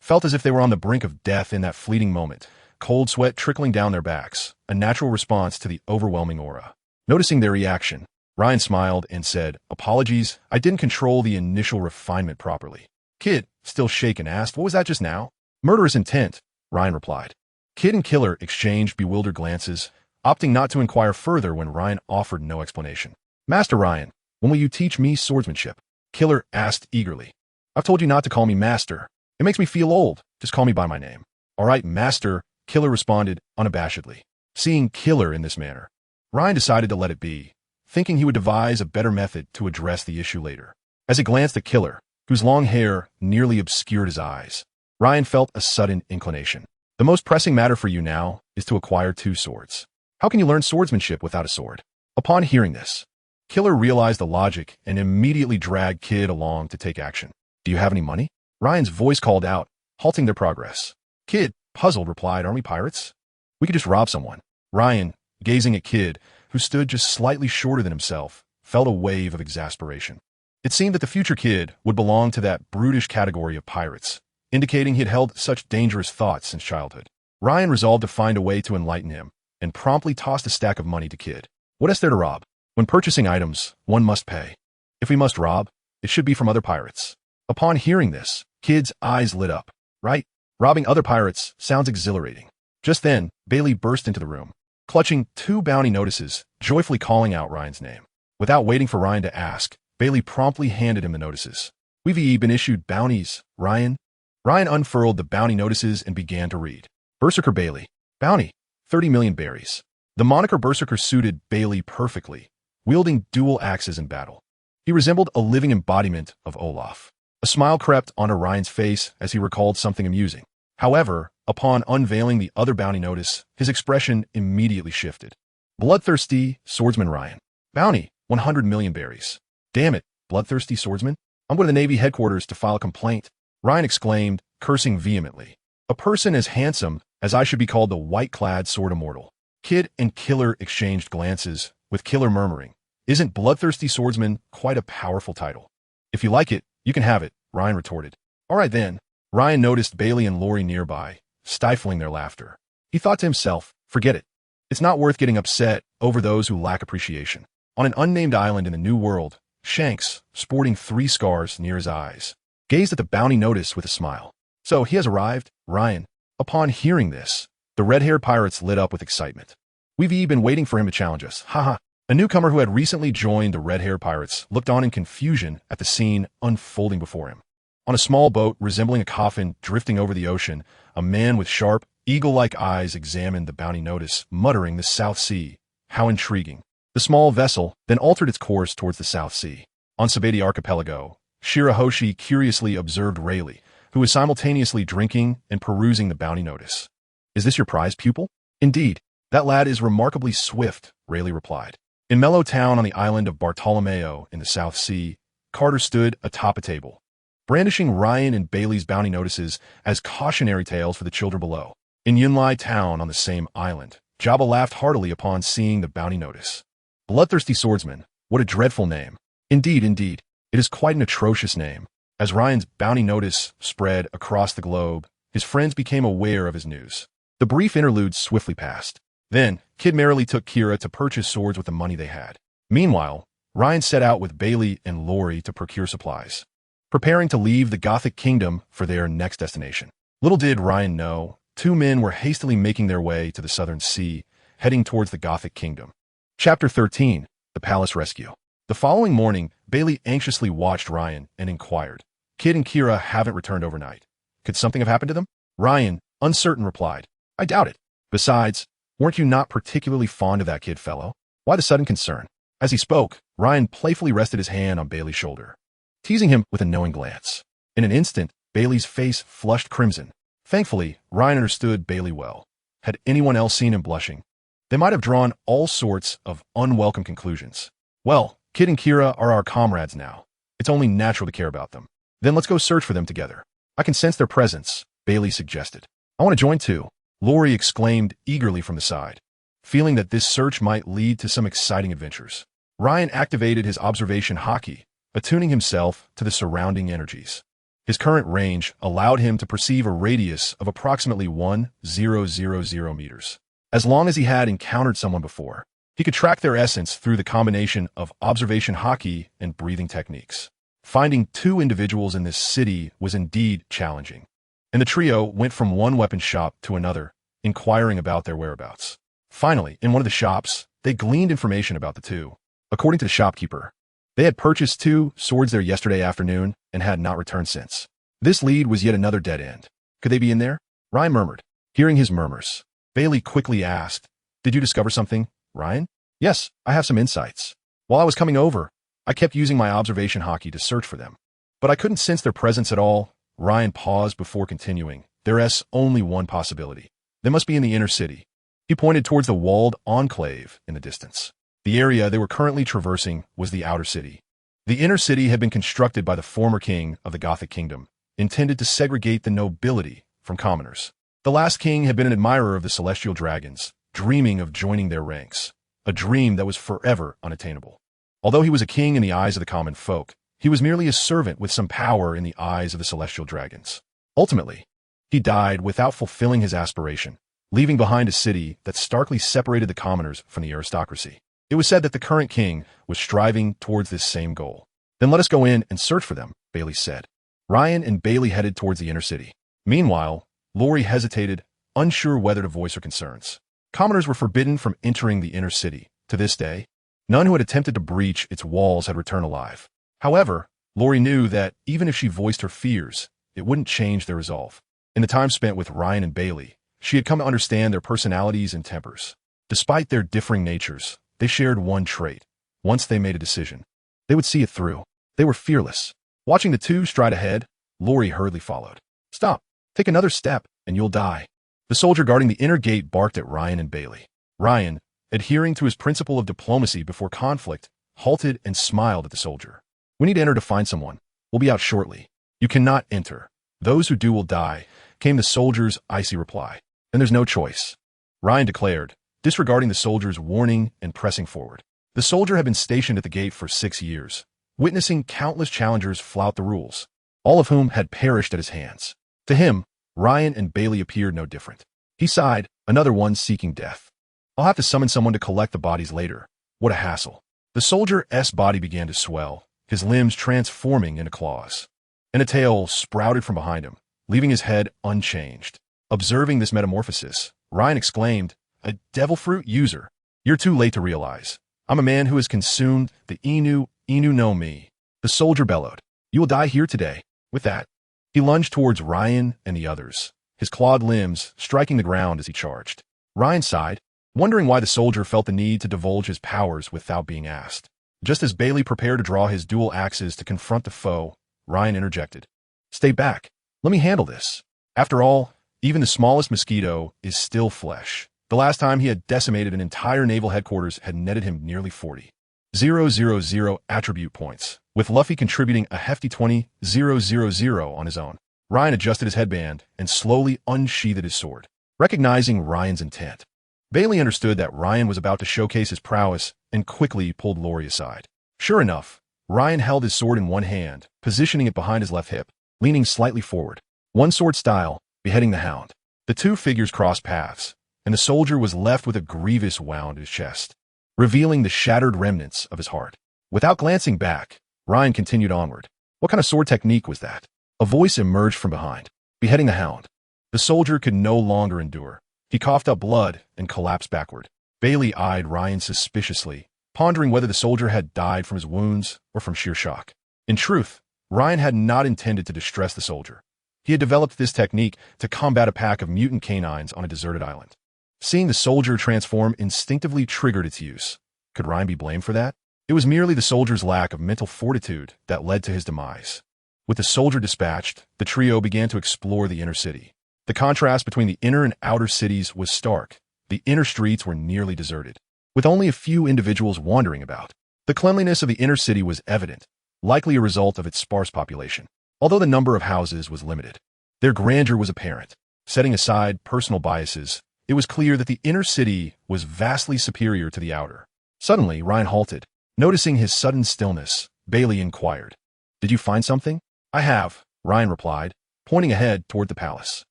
felt as if they were on the brink of death in that fleeting moment, cold sweat trickling down their backs, a natural response to the overwhelming aura. Noticing their reaction, Ryan smiled and said, "Apologies, I didn't control the initial refinement properly." Kid, still shaken, asked, "What was that just now?" "Murderous intent," Ryan replied. Kid and Killer exchanged bewildered glances, opting not to inquire further when Ryan offered no explanation. "Master Ryan, when will you teach me swordsmanship?" Killer asked eagerly. "I've told you not to call me Master. It makes me feel old. Just call me by my name." "All right, Master," Killer responded unabashedly. Seeing Killer in this manner, Ryan decided to let it be, thinking he would devise a better method to address the issue later. As he glanced at Killer, whose long hair nearly obscured his eyes, Ryan felt a sudden inclination. "The most pressing matter for you now is to acquire 2 swords. How can you learn swordsmanship without a sword?" Upon hearing this, Killer realized the logic and immediately dragged Kid along to take action. "Do you have any money?" Ryan's voice called out, halting their progress. Kid, puzzled, replied, "Aren't we pirates? We could just rob someone." Ryan, gazing at Kid, who stood just slightly shorter than himself, felt a wave of exasperation. It seemed that the future Kid would belong to that brutish category of pirates, indicating he had held such dangerous thoughts since childhood. Ryan resolved to find a way to enlighten him, and promptly tossed a stack of money to Kid. "What is there to rob? When purchasing items, one must pay. If we must rob, it should be from other pirates." Upon hearing this, Kid's eyes lit up. "Right, robbing other pirates sounds exhilarating." Just then, Bailey burst into the room, clutching 2 bounty notices, joyfully calling out Ryan's name. Without waiting for Ryan to ask, Bailey promptly handed him the notices. "We've been issued bounties, Ryan." Ryan unfurled the bounty notices and began to read. Berserker Bailey. Bounty, 30 million berries. The moniker Berserker suited Bailey perfectly, wielding dual axes in battle. He resembled a living embodiment of Olaf. A smile crept onto Ryan's face as he recalled something amusing. However, upon unveiling the other bounty notice, his expression immediately shifted. Bloodthirsty Swordsman Ryan. Bounty, 100 million berries. "Damn it, bloodthirsty swordsman. I'm going to the Navy headquarters to file a complaint," Ryan exclaimed, cursing vehemently. "A person as handsome as I should be called the white-clad sword immortal." Kid and Killer exchanged glances, with Killer murmuring, "Isn't bloodthirsty swordsman quite a powerful title?" "If you like it, you can have it," Ryan retorted. "All right then." Ryan noticed Bailey and Lori nearby, stifling their laughter. He thought to himself, "Forget it. It's not worth getting upset over those who lack appreciation." On an unnamed island in the New World, Shanks, sporting 3 scars near his eyes, gazed at the bounty notice with a smile. "So he has arrived, Ryan." Upon hearing this, the red-haired pirates lit up with excitement. "We've been waiting for him to challenge us. Haha." A newcomer who had recently joined the red-haired pirates looked on in confusion at the scene unfolding before him. On a small boat resembling a coffin drifting over the ocean, a man with sharp, eagle-like eyes examined the bounty notice, muttering, "The South Sea. How intriguing." The small vessel then altered its course towards the South Sea. On Sabeti Archipelago, Shirahoshi curiously observed Rayleigh, who was simultaneously drinking and perusing the bounty notice. "Is this your prize pupil?" "Indeed, that lad is remarkably swift," Rayleigh replied. In Mellow Town on the island of Bartolomeo in the South Sea, Carter stood atop a table, brandishing Ryan and Bailey's bounty notices as cautionary tales for the children below. In Yunlai Town on the same island, Jabba laughed heartily upon seeing the bounty notice. Bloodthirsty Swordsman, what a dreadful name. Indeed, indeed, it is quite an atrocious name. As Ryan's bounty notice spread across the globe, his friends became aware of his news. The brief interlude swiftly passed. Then, Kid merrily took Kira to purchase swords with the money they had. Meanwhile, Ryan set out with Bailey and Lori to procure supplies, preparing to leave the Gothic Kingdom for their next destination. Little did Ryan know, two men were hastily making their way to the Southern Sea, heading towards the Gothic Kingdom. Chapter 13, The Palace Rescue. The following morning, Bailey anxiously watched Ryan and inquired, Kid and Kira haven't returned overnight. Could something have happened to them? Ryan, uncertain, replied, I doubt it. Besides, weren't you not particularly fond of that kid fellow? Why the sudden concern? As he spoke, Ryan playfully rested his hand on Bailey's shoulder, teasing him with a knowing glance. In an instant, Bailey's face flushed crimson. Thankfully, Ryan understood Bailey well. Had anyone else seen him blushing, they might have drawn all sorts of unwelcome conclusions. Well, Kid and Kira are our comrades now. It's only natural to care about them. Then let's go search for them together. I can sense their presence, Bailey suggested. I want to join too, Lori exclaimed eagerly from the side, feeling that this search might lead to some exciting adventures. Ryan activated his observation haki, attuning himself to the surrounding energies. His current range allowed him to perceive a radius of approximately 1,000 meters. As long as he had encountered someone before, he could track their essence through the combination of observation haki and breathing techniques. Finding two individuals in this city was indeed challenging, and the trio went from one weapon shop to another, inquiring about their whereabouts. Finally, in one of the shops, they gleaned information about the two. According to the shopkeeper, they had purchased 2 swords there yesterday afternoon and had not returned since. This lead was yet another dead end. Could they be in there? Ryan murmured. Hearing his murmurs, Bailey quickly asked, Did you discover something, Ryan? Yes, I have some insights. While I was coming over, I kept using my observation haki to search for them, but I couldn't sense their presence at all. Ryan paused before continuing. There's only one possibility. They must be in the inner city. He pointed towards the walled enclave in the distance. The area they were currently traversing was the outer city. The inner city had been constructed by the former king of the Gothic Kingdom, intended to segregate the nobility from commoners. The last king had been an admirer of the celestial dragons, dreaming of joining their ranks, a dream that was forever unattainable. Although he was a king in the eyes of the common folk, he was merely a servant with some power in the eyes of the celestial dragons. Ultimately, he died without fulfilling his aspiration, leaving behind a city that starkly separated the commoners from the aristocracy. It was said that the current king was striving towards this same goal. Then let us go in and search for them, Bailey said. Ryan and Bailey headed towards the inner city. Meanwhile, Lori hesitated, unsure whether to voice her concerns. Commoners were forbidden from entering the inner city. To this day, none who had attempted to breach its walls had returned alive. However, Lori knew that even if she voiced her fears, it wouldn't change their resolve. In the time spent with Ryan and Bailey, she had come to understand their personalities and tempers. Despite their differing natures, they shared one trait. Once they made a decision, they would see it through. They were fearless. Watching the two stride ahead, Lori hurriedly followed. Stop. Take another step, and you'll die. The soldier guarding the inner gate barked at Ryan and Bailey. Ryan, adhering to his principle of diplomacy before conflict, halted and smiled at the soldier. We need to enter to find someone. We'll be out shortly. You cannot enter. Those who do will die, came the soldier's icy reply. And there's no choice, Ryan declared, disregarding the soldier's warning and pressing forward. The soldier had been stationed at the gate for 6 years, witnessing countless challengers flout the rules, all of whom had perished at his hands. To him, Ryan and Bailey appeared no different. He sighed, another one seeking death. I'll have to summon someone to collect the bodies later. What a hassle. The soldier's body began to swell, his limbs transforming into claws, and a tail sprouted from behind him, leaving his head unchanged. Observing this metamorphosis, Ryan exclaimed, A devil fruit user. You're too late to realize. I'm a man who has consumed the Inu no Mi. The soldier bellowed. You will die here today. With that, he lunged towards Ryan and the others, his clawed limbs striking the ground as he charged. Ryan sighed, wondering why the soldier felt the need to divulge his powers without being asked. Just as Bailey prepared to draw his dual axes to confront the foe, Ryan interjected. Stay back. Let me handle this. After all, even the smallest mosquito is still flesh. The last time he had decimated an entire naval headquarters had netted him nearly 40,000 attribute points, with Luffy contributing a hefty 20,000 on his own. Ryan adjusted his headband and slowly unsheathed his sword, recognizing Ryan's intent. Bailey understood that Ryan was about to showcase his prowess and quickly pulled Lori aside. Sure enough, Ryan held his sword in one hand, positioning it behind his left hip, leaning slightly forward. One sword style, beheading the hound. The two figures crossed paths, and the soldier was left with a grievous wound in his chest, revealing the shattered remnants of his heart. Without glancing back, Ryan continued onward. What kind of sword technique was that? A voice emerged from behind, beheading the hound. The soldier could no longer endure. He coughed up blood and collapsed backward. Bailey eyed Ryan suspiciously, pondering whether the soldier had died from his wounds or from sheer shock. In truth, Ryan had not intended to distress the soldier. He had developed this technique to combat a pack of mutant canines on a deserted island. Seeing the soldier transform instinctively triggered its use. Could Ryan be blamed for that? It was merely the soldier's lack of mental fortitude that led to his demise. With the soldier dispatched, the trio began to explore the inner city. The contrast between the inner and outer cities was stark. The inner streets were nearly deserted, with only a few individuals wandering about. The cleanliness of the inner city was evident, likely a result of its sparse population, although the number of houses was limited. Their grandeur was apparent. Setting aside personal biases, it was clear that the inner city was vastly superior to the outer. Suddenly, Ryan halted. Noticing his sudden stillness, Bailey inquired, "Did you find something?" "I have," Ryan replied, pointing ahead toward the palace.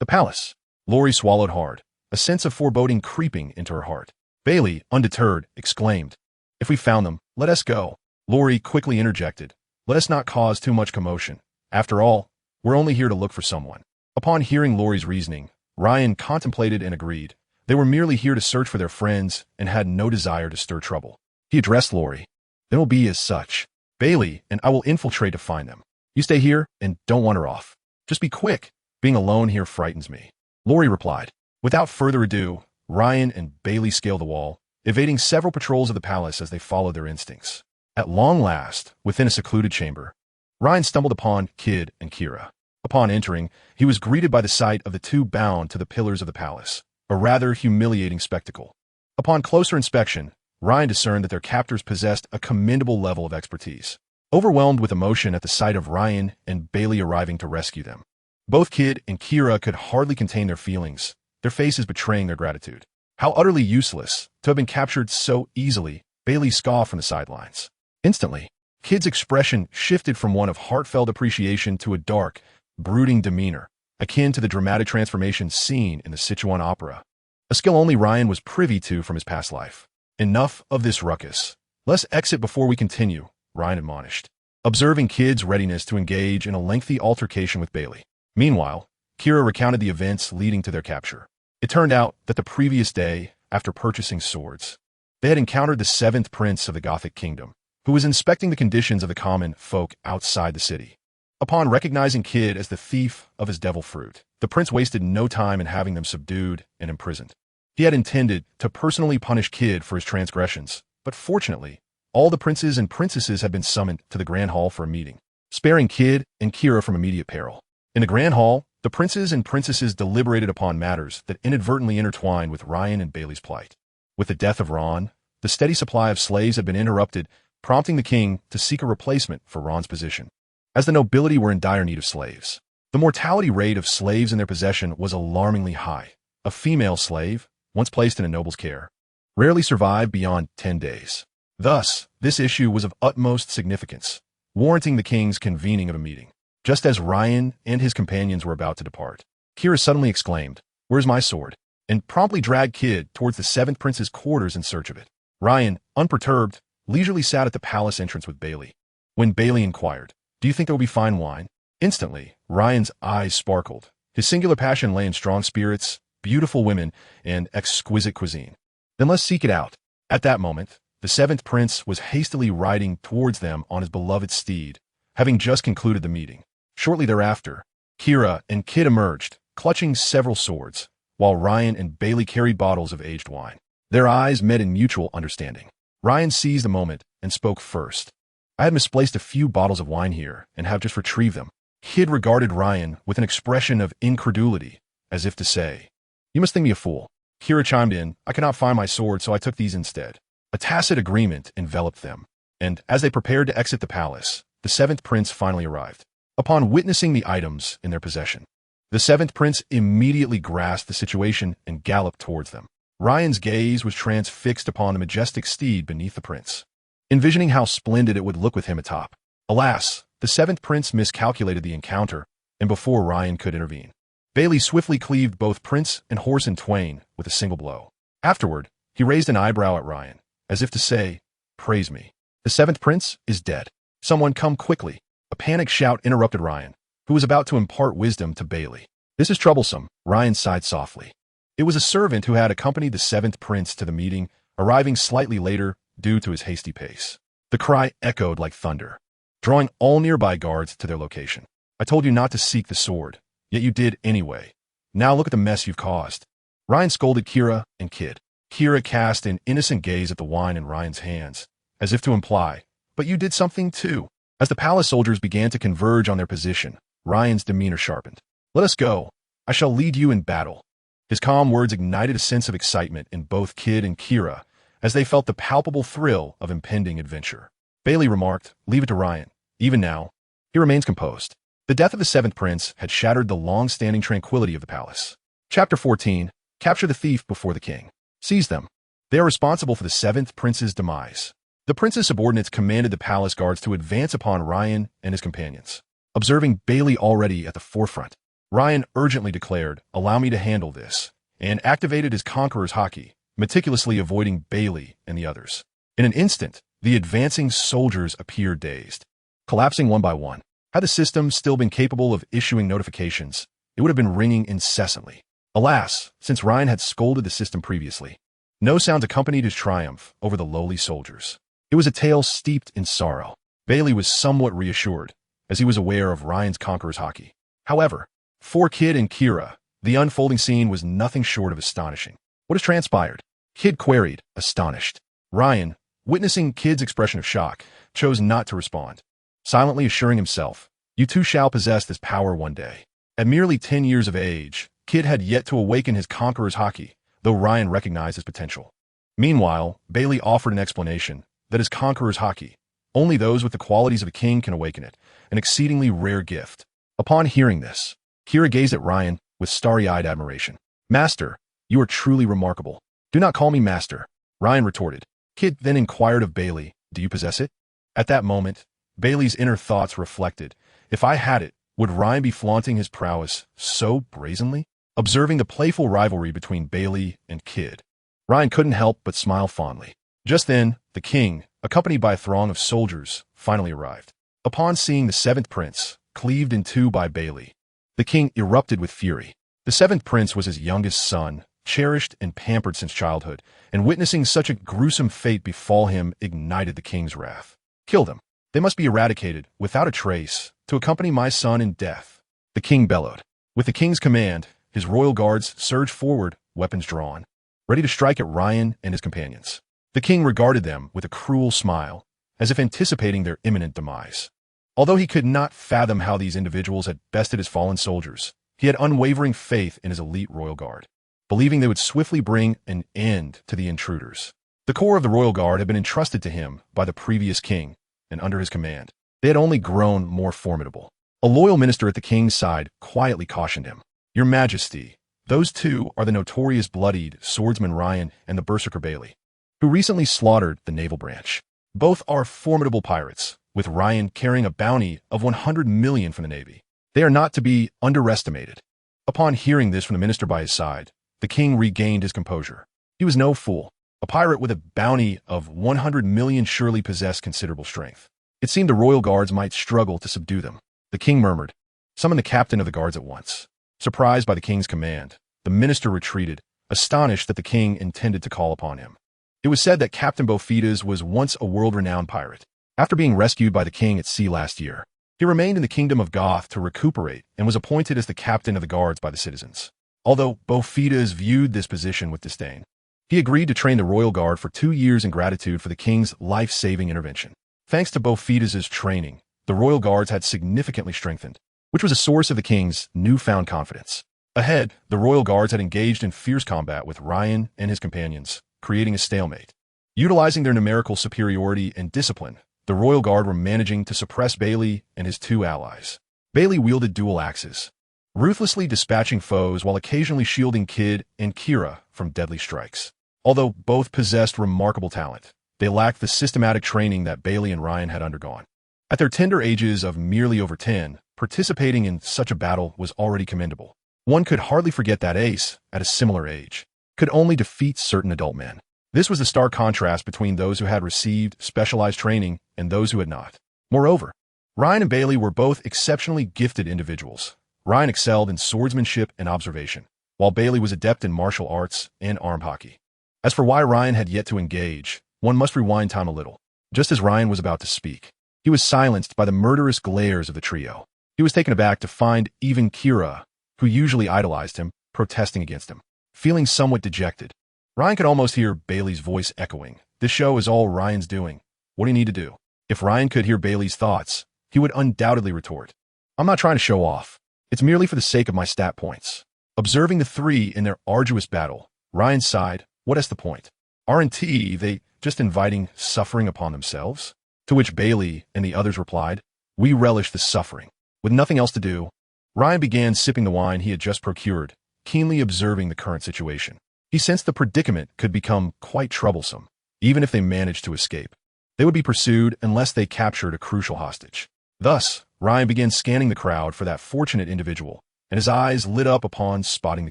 The palace. Lori swallowed hard, a sense of foreboding creeping into her heart. Bailey, undeterred, exclaimed, "If we found them, let us go." Lori quickly interjected, "Let us not cause too much commotion. After all, we're only here to look for someone." Upon hearing Lori's reasoning, Ryan contemplated and agreed. They were merely here to search for their friends and had no desire to stir trouble. He addressed Lori. "Then we'll be as such. Bailey and I will infiltrate to find them. You stay here and don't wander off. Just be quick. Being alone here frightens me." Lori replied. Without further ado, Ryan and Bailey scaled the wall, evading several patrols of the palace as they followed their instincts. At long last, within a secluded chamber, Ryan stumbled upon Kid and Kira. Upon entering, he was greeted by the sight of the two bound to the pillars of the palace, a rather humiliating spectacle. Upon closer inspection, Ryan discerned that their captors possessed a commendable level of expertise. Overwhelmed with emotion at the sight of Ryan and Bailey arriving to rescue them, both Kid and Kira could hardly contain their feelings, their faces betraying their gratitude. How utterly useless to have been captured so easily, Bailey scoffed from the sidelines. Instantly, Kid's expression shifted from one of heartfelt appreciation to a dark, brooding demeanor, akin to the dramatic transformation seen in the Sichuan opera, a skill only Ryan was privy to from his past life. "Enough of this ruckus. Let's exit before we continue," Ryan admonished, observing Kid's readiness to engage in a lengthy altercation with Bailey. Meanwhile, Kira recounted the events leading to their capture. It turned out that the previous day, after purchasing swords, they had encountered the seventh prince of the Gothic kingdom, who was inspecting the conditions of the common folk outside the city. Upon recognizing Kid as the thief of his devil fruit, the prince wasted no time in having them subdued and imprisoned. He had intended to personally punish Kid for his transgressions, but fortunately, all the princes and princesses had been summoned to the Grand Hall for a meeting, sparing Kid and Kira from immediate peril. In the Grand Hall, the princes and princesses deliberated upon matters that inadvertently intertwined with Ryan and Bailey's plight. With the death of Ron, the steady supply of slaves had been interrupted, prompting the king to seek a replacement for Ron's position, as the nobility were in dire need of slaves. The mortality rate of slaves in their possession was alarmingly high. A female slave, once placed in a noble's care, rarely survived beyond 10 days. Thus, this issue was of utmost significance, warranting the king's convening of a meeting. Just as Ryan and his companions were about to depart, Kira suddenly exclaimed, "Where's my sword?" and promptly dragged Kid towards the seventh prince's quarters in search of it. Ryan, unperturbed, leisurely sat at the palace entrance with Bailey. When Bailey inquired, "Do you think there will be fine wine?" Instantly, Ryan's eyes sparkled. His singular passion lay in strong spirits, beautiful women, and exquisite cuisine. "Then let's seek it out." At that moment, the seventh prince was hastily riding towards them on his beloved steed, having just concluded the meeting. Shortly thereafter, Kira and Kid emerged, clutching several swords, while Ryan and Bailey carried bottles of aged wine. Their eyes met in mutual understanding. Ryan seized the moment and spoke first. "I had misplaced a few bottles of wine here and have just retrieved them." Kid regarded Ryan with an expression of incredulity, as if to say, "You must think me a fool." Kira chimed in, I cannot find my sword, so I took these instead. A tacit agreement enveloped them, and as they prepared to exit the palace, the seventh prince finally arrived. Upon witnessing the items in their possession, the seventh prince immediately grasped the situation and galloped towards them. Ryan's gaze was transfixed upon the majestic steed beneath the prince, envisioning how splendid it would look with him atop. Alas, the seventh prince miscalculated the encounter, and before Ryan could intervene, Bailey swiftly cleaved both prince and horse in twain with a single blow. Afterward, he raised an eyebrow at Ryan, as if to say, praise me. The seventh prince is dead. Someone come quickly. A panicked shout interrupted Ryan, who was about to impart wisdom to Bailey. This is troublesome, Ryan sighed softly. It was a servant who had accompanied the seventh prince to the meeting, arriving slightly later due to his hasty pace. The cry echoed like thunder, drawing all nearby guards to their location. I told you not to seek the sword, yet you did anyway. Now look at the mess you've caused. Ryan scolded Kira and Kid. Kira cast an innocent gaze at the wine in Ryan's hands, as if to imply, but you did something too. As the palace soldiers began to converge on their position, Ryan's demeanor sharpened. Let us go. I shall lead you in battle. His calm words ignited a sense of excitement in both Kid and Kira, as they felt the palpable thrill of impending adventure. Bailey remarked, leave it to Ryan. Even now, he remains composed. The death of the seventh prince had shattered the long-standing tranquility of the palace. Chapter 14. Capture the thief before the king. Seize them. They are responsible for the seventh prince's demise. The prince's subordinates commanded the palace guards to advance upon Ryan and his companions. Observing Bailey already at the forefront, Ryan urgently declared, allow me to handle this, and activated his conqueror's haki, meticulously avoiding Bailey and the others. In an instant, the advancing soldiers appeared dazed, collapsing one by one. Had the system still been capable of issuing notifications, it would have been ringing incessantly. Alas, since Ryan had scolded the system previously, no sounds accompanied his triumph over the lowly soldiers. It was a tale steeped in sorrow. Bailey was somewhat reassured, as he was aware of Ryan's conqueror's haki. However, for Kid and Kira, the unfolding scene was nothing short of astonishing. What has transpired? Kid queried, astonished. Ryan, witnessing Kid's expression of shock, chose not to respond, silently assuring himself, you too shall possess this power one day. At merely 10 years of age, Kid had yet to awaken his conqueror's haki, though Ryan recognized his potential. Meanwhile, Bailey offered an explanation that his conqueror's haki, only those with the qualities of a king can awaken it, an exceedingly rare gift. Upon hearing this, Kira gazed at Ryan with starry-eyed admiration. Master, you are truly remarkable. Do not call me master, Ryan retorted. Kid then inquired of Bailey, do you possess it? At that moment, Bailey's inner thoughts reflected, if I had it, would Ryan be flaunting his prowess so brazenly? Observing the playful rivalry between Bailey and Kid, Ryan couldn't help but smile fondly. Just then, the king, accompanied by a throng of soldiers, finally arrived. Upon seeing the seventh prince, cleaved in two by Bailey, the king erupted with fury. The seventh prince was his youngest son, cherished and pampered since childhood, and witnessing such a gruesome fate befall him ignited the king's wrath. Kill them. They must be eradicated, without a trace, to accompany my son in death. The king bellowed. With the king's command, his royal guards surged forward, weapons drawn, ready to strike at Ryan and his companions. The king regarded them with a cruel smile, as if anticipating their imminent demise. Although he could not fathom how these individuals had bested his fallen soldiers, he had unwavering faith in his elite royal guard, believing they would swiftly bring an end to the intruders. The core of the royal guard had been entrusted to him by the previous king, and under his command, they had only grown more formidable. A loyal minister at the king's side quietly cautioned him, Your Majesty, those two are the notorious bloodied swordsman Ryan and the berserker Bailey, who recently slaughtered the naval branch. Both are formidable pirates, with Ryan carrying a bounty of 100 million from the Navy. They are not to be underestimated. Upon hearing this from the minister by his side, the king regained his composure. He was no fool. A pirate with a bounty of 100 million surely possessed considerable strength. It seemed the royal guards might struggle to subdue them. The king murmured, Summon the captain of the guards at once. Surprised by the king's command, the minister retreated, astonished that the king intended to call upon him. It was said that Captain Bofides was once a world-renowned pirate. After being rescued by the king at sea last year, he remained in the kingdom of Goth to recuperate and was appointed as the captain of the guards by the citizens. Although Bofides viewed this position with disdain, he agreed to train the royal guard for 2 years in gratitude for the king's life-saving intervention. Thanks to Bofides' training, the royal guards had significantly strengthened, which was a source of the king's newfound confidence. Ahead, the royal guards had engaged in fierce combat with Ryan and his companions, creating a stalemate. Utilizing their numerical superiority and discipline, the royal guard were managing to suppress Bailey and his two allies. Bailey wielded dual axes, ruthlessly dispatching foes while occasionally shielding Kid and Kira from deadly strikes. Although both possessed remarkable talent, they lacked the systematic training that Bailey and Ryan had undergone. At their tender ages of merely over 10, participating in such a battle was already commendable. One could hardly forget that Ace, at a similar age, could only defeat certain adult men. This was the stark contrast between those who had received specialized training and those who had not. Moreover, Ryan and Bailey were both exceptionally gifted individuals. Ryan excelled in swordsmanship and observation, while Bailey was adept in martial arts and arm hockey. As for why Ryan had yet to engage, one must rewind time a little. Just as Ryan was about to speak, he was silenced by the murderous glares of the trio. He was taken aback to find even Kira, who usually idolized him, protesting against him. Feeling somewhat dejected, Ryan could almost hear Bailey's voice echoing. This show is all Ryan's doing. What do you need to do? If Ryan could hear Bailey's thoughts, he would undoubtedly retort, I'm not trying to show off. It's merely for the sake of my stat points. Observing the three in their arduous battle, Ryan sighed, what is the point? Aren't they just inviting suffering upon themselves? To which Bailey and the others replied, we relish the suffering. With nothing else to do, Ryan began sipping the wine he had just procured, keenly observing the current situation. He sensed the predicament could become quite troublesome. Even if they managed to escape, they would be pursued unless they captured a crucial hostage. Thus, Ryan began scanning the crowd for that fortunate individual, and his eyes lit up upon spotting the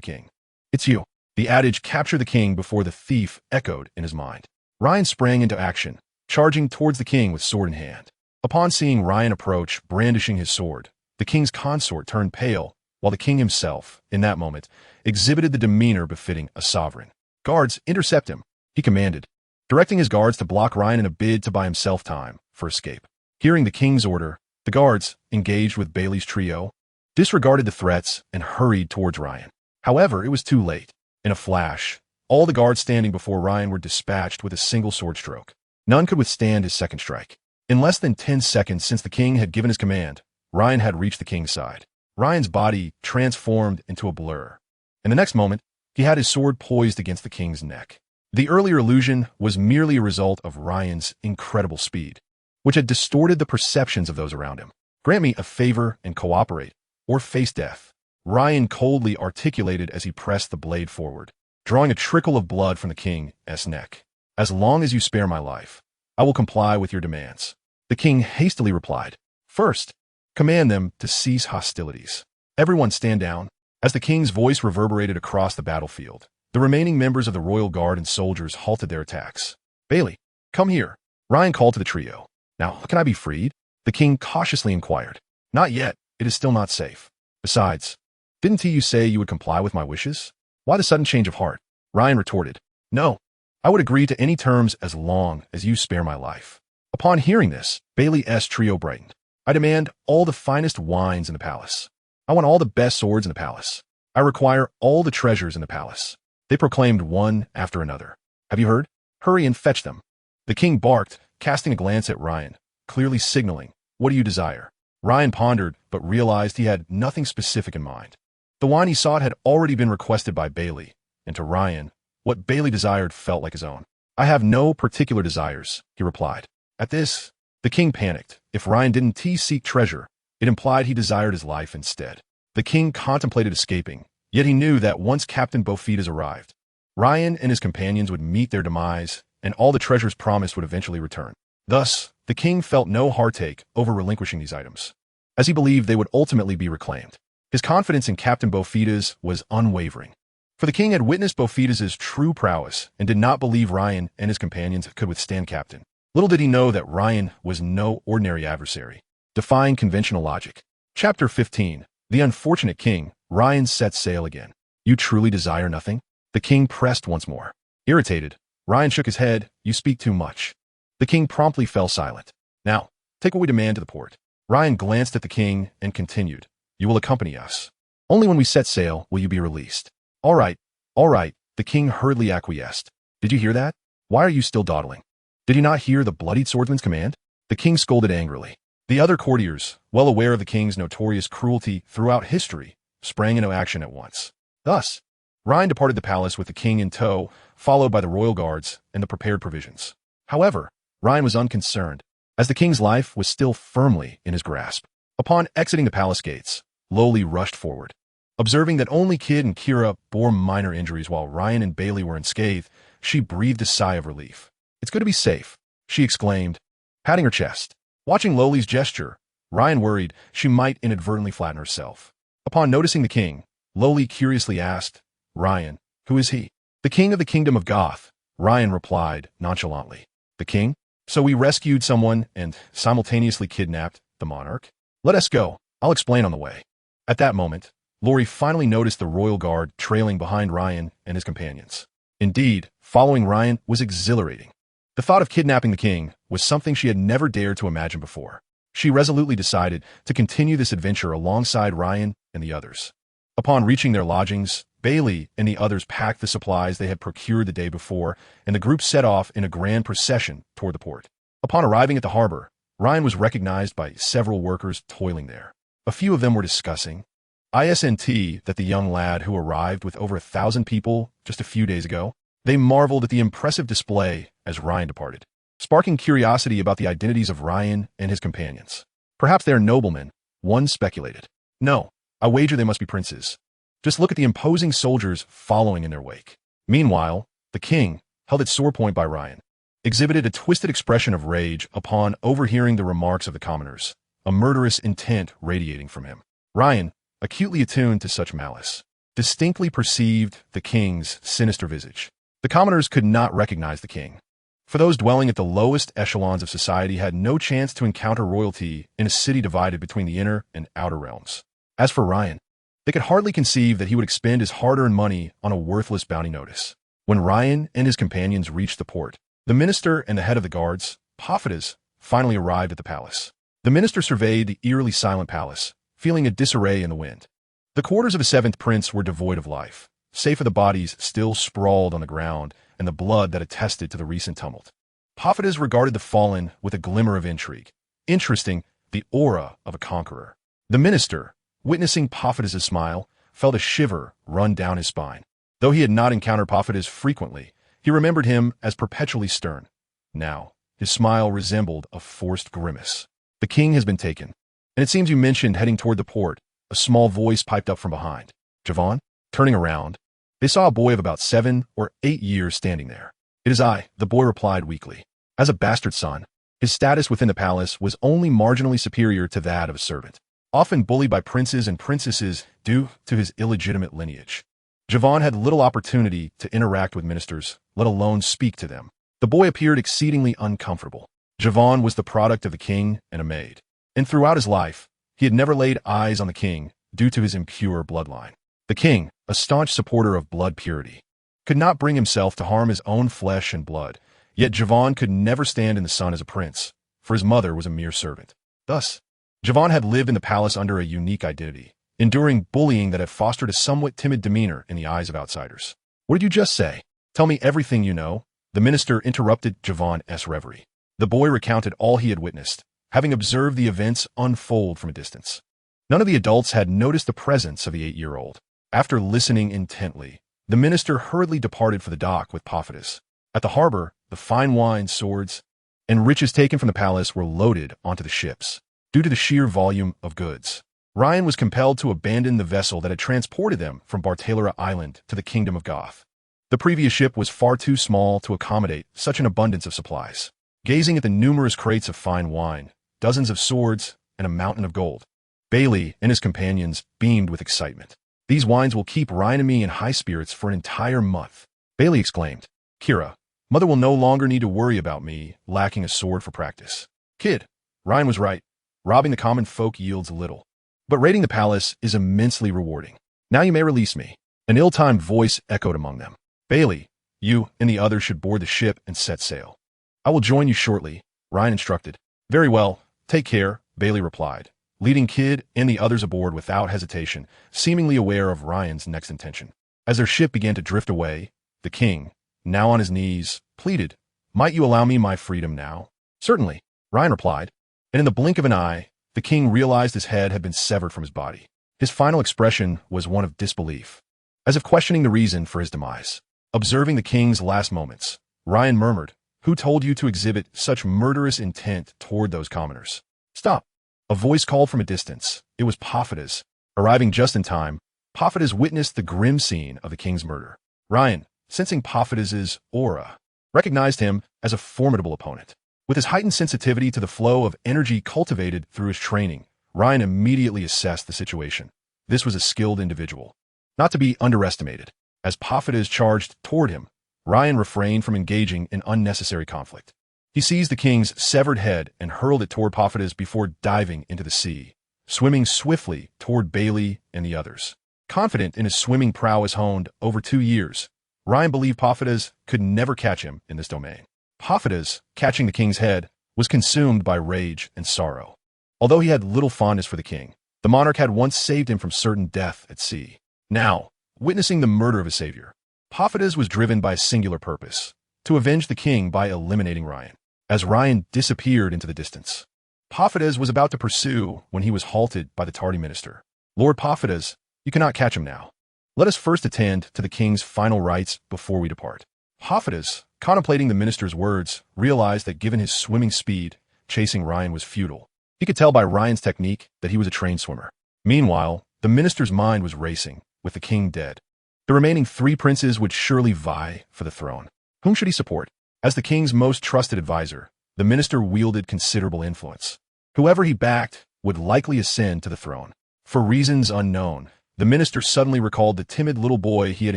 king. It's you. The adage, capture the king before the thief, echoed in his mind. Ryan sprang into action, charging towards the king with sword in hand. Upon seeing Ryan approach, brandishing his sword, the king's consort turned pale, while the king himself, in that moment, exhibited the demeanor befitting a sovereign. Guards, intercept him, he commanded, directing his guards to block Ryan in a bid to buy himself time for escape. Hearing the king's order, the guards, engaged with Bailey's trio, disregarded the threats and hurried towards Ryan. However, it was too late. In a flash, all the guards standing before Ryan were dispatched with a single sword stroke. None could withstand his second strike. In less than 10 seconds since the king had given his command, Ryan had reached the king's side. Ryan's body transformed into a blur, and the next moment, he had his sword poised against the king's neck. The earlier illusion was merely a result of Ryan's incredible speed, which had distorted the perceptions of those around him. Grant me a favor and cooperate, or face death, Ryan coldly articulated as he pressed the blade forward, drawing a trickle of blood from the king's neck. As long as you spare my life, I will comply with your demands. The king hastily replied, first, command them to cease hostilities. Everyone stand down. As the king's voice reverberated across the battlefield, the remaining members of the royal guard and soldiers halted their attacks. Bailey, come here. Ryan called to the trio. Now, can I be freed? The king cautiously inquired. Not yet. It is still not safe. Besides, didn't you say you would comply with my wishes? Why the sudden change of heart? Ryan retorted. No, I would agree to any terms as long as you spare my life. Upon hearing this, Bailey's trio brightened. I demand all the finest wines in the palace. I want all the best swords in the palace. I require all the treasures in the palace. They proclaimed one after another. Have you heard? Hurry and fetch them. The king barked, casting a glance at Ryan, clearly signaling, what do you desire? Ryan pondered, but realized he had nothing specific in mind. The wine he sought had already been requested by Bailey, and to Ryan, what Bailey desired felt like his own. I have no particular desires, he replied. At this, the king panicked. If Ryan didn't seek treasure, it implied he desired his life instead. The king contemplated escaping, yet he knew that once Captain Bofides arrived, Ryan and his companions would meet their demise, and all the treasures promised would eventually return. Thus, the king felt no heartache over relinquishing these items, as he believed they would ultimately be reclaimed. His confidence in Captain Bofides was unwavering, for the king had witnessed Bofides' true prowess and did not believe Ryan and his companions could withstand Captain. Little did he know that Ryan was no ordinary adversary, defying conventional logic. Chapter 15. The Unfortunate King. Ryan set sail again. You truly desire nothing? The king pressed once more. Irritated, Ryan shook his head. You speak too much. The king promptly fell silent. Now, take what we demand to the port. Ryan glanced at the king and continued. You will accompany us. Only when we set sail will you be released. All right, the king hurriedly acquiesced. Did you hear that? Why are you still dawdling? Did you not hear the bloodied swordsman's command? The king scolded angrily. The other courtiers, well aware of the king's notorious cruelty throughout history, sprang into action at once. Thus, Ryan departed the palace with the king in tow, followed by the royal guards and the prepared provisions. However, Ryan was unconcerned, as the king's life was still firmly in his grasp. Upon exiting the palace gates, Loli rushed forward. Observing that only Kid and Kira bore minor injuries while Ryan and Bailey were unscathed, she breathed a sigh of relief. "It's good to be safe," she exclaimed, patting her chest. Watching Loli's gesture, Ryan worried she might inadvertently flatten herself. Upon noticing the king, Loli curiously asked, "Ryan, who is he?" "The king of the kingdom of Goth," Ryan replied nonchalantly. "The king? So we rescued someone and simultaneously kidnapped the monarch? Let us go. I'll explain on the way." At that moment, Lori finally noticed the royal guard trailing behind Ryan and his companions. Indeed, following Ryan was exhilarating. The thought of kidnapping the king was something she had never dared to imagine before. She resolutely decided to continue this adventure alongside Ryan and the others. Upon reaching their lodgings, Bailey and the others packed the supplies they had procured the day before, and the group set off in a grand procession toward the port. Upon arriving at the harbor, Ryan was recognized by several workers toiling there. A few of them were discussing ISNT that the young lad who arrived with over 1,000 people just a few days ago. They marveled at the impressive display as Ryan departed, sparking curiosity about the identities of Ryan and his companions. Perhaps they are noblemen, one speculated. No, I wager they must be princes. Just look at the imposing soldiers following in their wake. Meanwhile, the king, held at sore point by Ryan, exhibited a twisted expression of rage upon overhearing the remarks of the commoners, a murderous intent radiating from him. Ryan, acutely attuned to such malice, distinctly perceived the king's sinister visage. The commoners could not recognize the king, for those dwelling at the lowest echelons of society had no chance to encounter royalty in a city divided between the inner and outer realms. As for Ryan, they could hardly conceive that he would expend his hard-earned money on a worthless bounty notice. When Ryan and his companions reached the port, the minister and the head of the guards, Portgas, finally arrived at the palace. The minister surveyed the eerily silent palace, feeling a disarray in the wind. The quarters of the seventh prince were devoid of life, save for the bodies still sprawled on the ground and the blood that attested to the recent tumult. Portgas regarded the fallen with a glimmer of intrigue, interesting the aura of a conqueror. The minister, witnessing Portgas' smile, felt a shiver run down his spine. Though he had not encountered Portgas frequently, he remembered him as perpetually stern. Now, his smile resembled a forced grimace. "The king has been taken, and it seems you mentioned heading toward the port," a small voice piped up from behind. Javon? Turning around, they saw a boy of about 7 or 8 years standing there. "It is I," the boy replied weakly. As a bastard son, his status within the palace was only marginally superior to that of a servant, often bullied by princes and princesses due to his illegitimate lineage. Javon had little opportunity to interact with ministers, let alone speak to them. The boy appeared exceedingly uncomfortable. Javon was the product of the king and a maid, and throughout his life, he had never laid eyes on the king due to his impure bloodline. The king, a staunch supporter of blood purity, could not bring himself to harm his own flesh and blood, yet Javon could never stand in the sun as a prince, for his mother was a mere servant. Thus, Javon had lived in the palace under a unique identity, enduring bullying that had fostered a somewhat timid demeanor in the eyes of outsiders. "What did you just say? Tell me everything you know," the minister interrupted Javon's reverie. The boy recounted all he had witnessed, having observed the events unfold from a distance. None of the adults had noticed the presence of the 8-year-old. After listening intently, the minister hurriedly departed for the dock with Portgas. At the harbor, the fine wine, swords, and riches taken from the palace were loaded onto the ships. Due to the sheer volume of goods, Ryan was compelled to abandon the vessel that had transported them from Bartalara Island to the Kingdom of Goth. The previous ship was far too small to accommodate such an abundance of supplies. Gazing at the numerous crates of fine wine, dozens of swords, and a mountain of gold, Bailey and his companions beamed with excitement. "These wines will keep Ryan and me in high spirits for an entire month," Bailey exclaimed. "Kira, Mother will no longer need to worry about me lacking a sword for practice." "Kid, Ryan was right. Robbing the common folk yields little, but raiding the palace is immensely rewarding. Now you may release me." An ill-timed voice echoed among them. "Bailey, you and the others should board the ship and set sail." "I will join you shortly," Ryan instructed. "Very well. Take care," Bailey replied, leading Kid and the others aboard without hesitation, seemingly aware of Ryan's next intention. As their ship began to drift away, the king, now on his knees, pleaded, "Might you allow me my freedom now?" "Certainly," Ryan replied, and in the blink of an eye, the king realized his head had been severed from his body. His final expression was one of disbelief. as if questioning the reason for his demise. Observing the king's last moments, Ryan murmured, "Who told you to exhibit such murderous intent toward those commoners?" "Stop!" A voice called from a distance. It was Portgas. Arriving just in time, Portgas witnessed the grim scene of the king's murder. Ryan, sensing Portgas's aura, recognized him as a formidable opponent. With his heightened sensitivity to the flow of energy cultivated through his training, Ryan immediately assessed the situation. This was a skilled individual, not to be underestimated. As Portgas charged toward him, Ryan refrained from engaging in unnecessary conflict. He seized the king's severed head and hurled it toward Portgas before diving into the sea, swimming swiftly toward Bailey and the others. Confident in his swimming prowess honed over 2 years, Ryan believed Portgas could never catch him in this domain. Portgas, catching the king's head, was consumed by rage and sorrow. Although he had little fondness for the king, the monarch had once saved him from certain death at sea. Now, witnessing the murder of his savior, Portgas was driven by a singular purpose: to avenge the king by eliminating Ryan. As Ryan disappeared into the distance, Portgas was about to pursue when he was halted by the tardy minister. "Lord Portgas, you cannot catch him now. Let us first attend to the king's final rites before we depart." Portgas, contemplating the minister's words, realized that given his swimming speed, chasing Ryan was futile. He could tell by Ryan's technique that he was a trained swimmer. Meanwhile, the minister's mind was racing, with the king dead. The remaining 3 princes would surely vie for the throne. Whom should he support? As the king's most trusted advisor, the minister wielded considerable influence. Whoever he backed would likely ascend to the throne. For reasons unknown, the minister suddenly recalled the timid little boy he had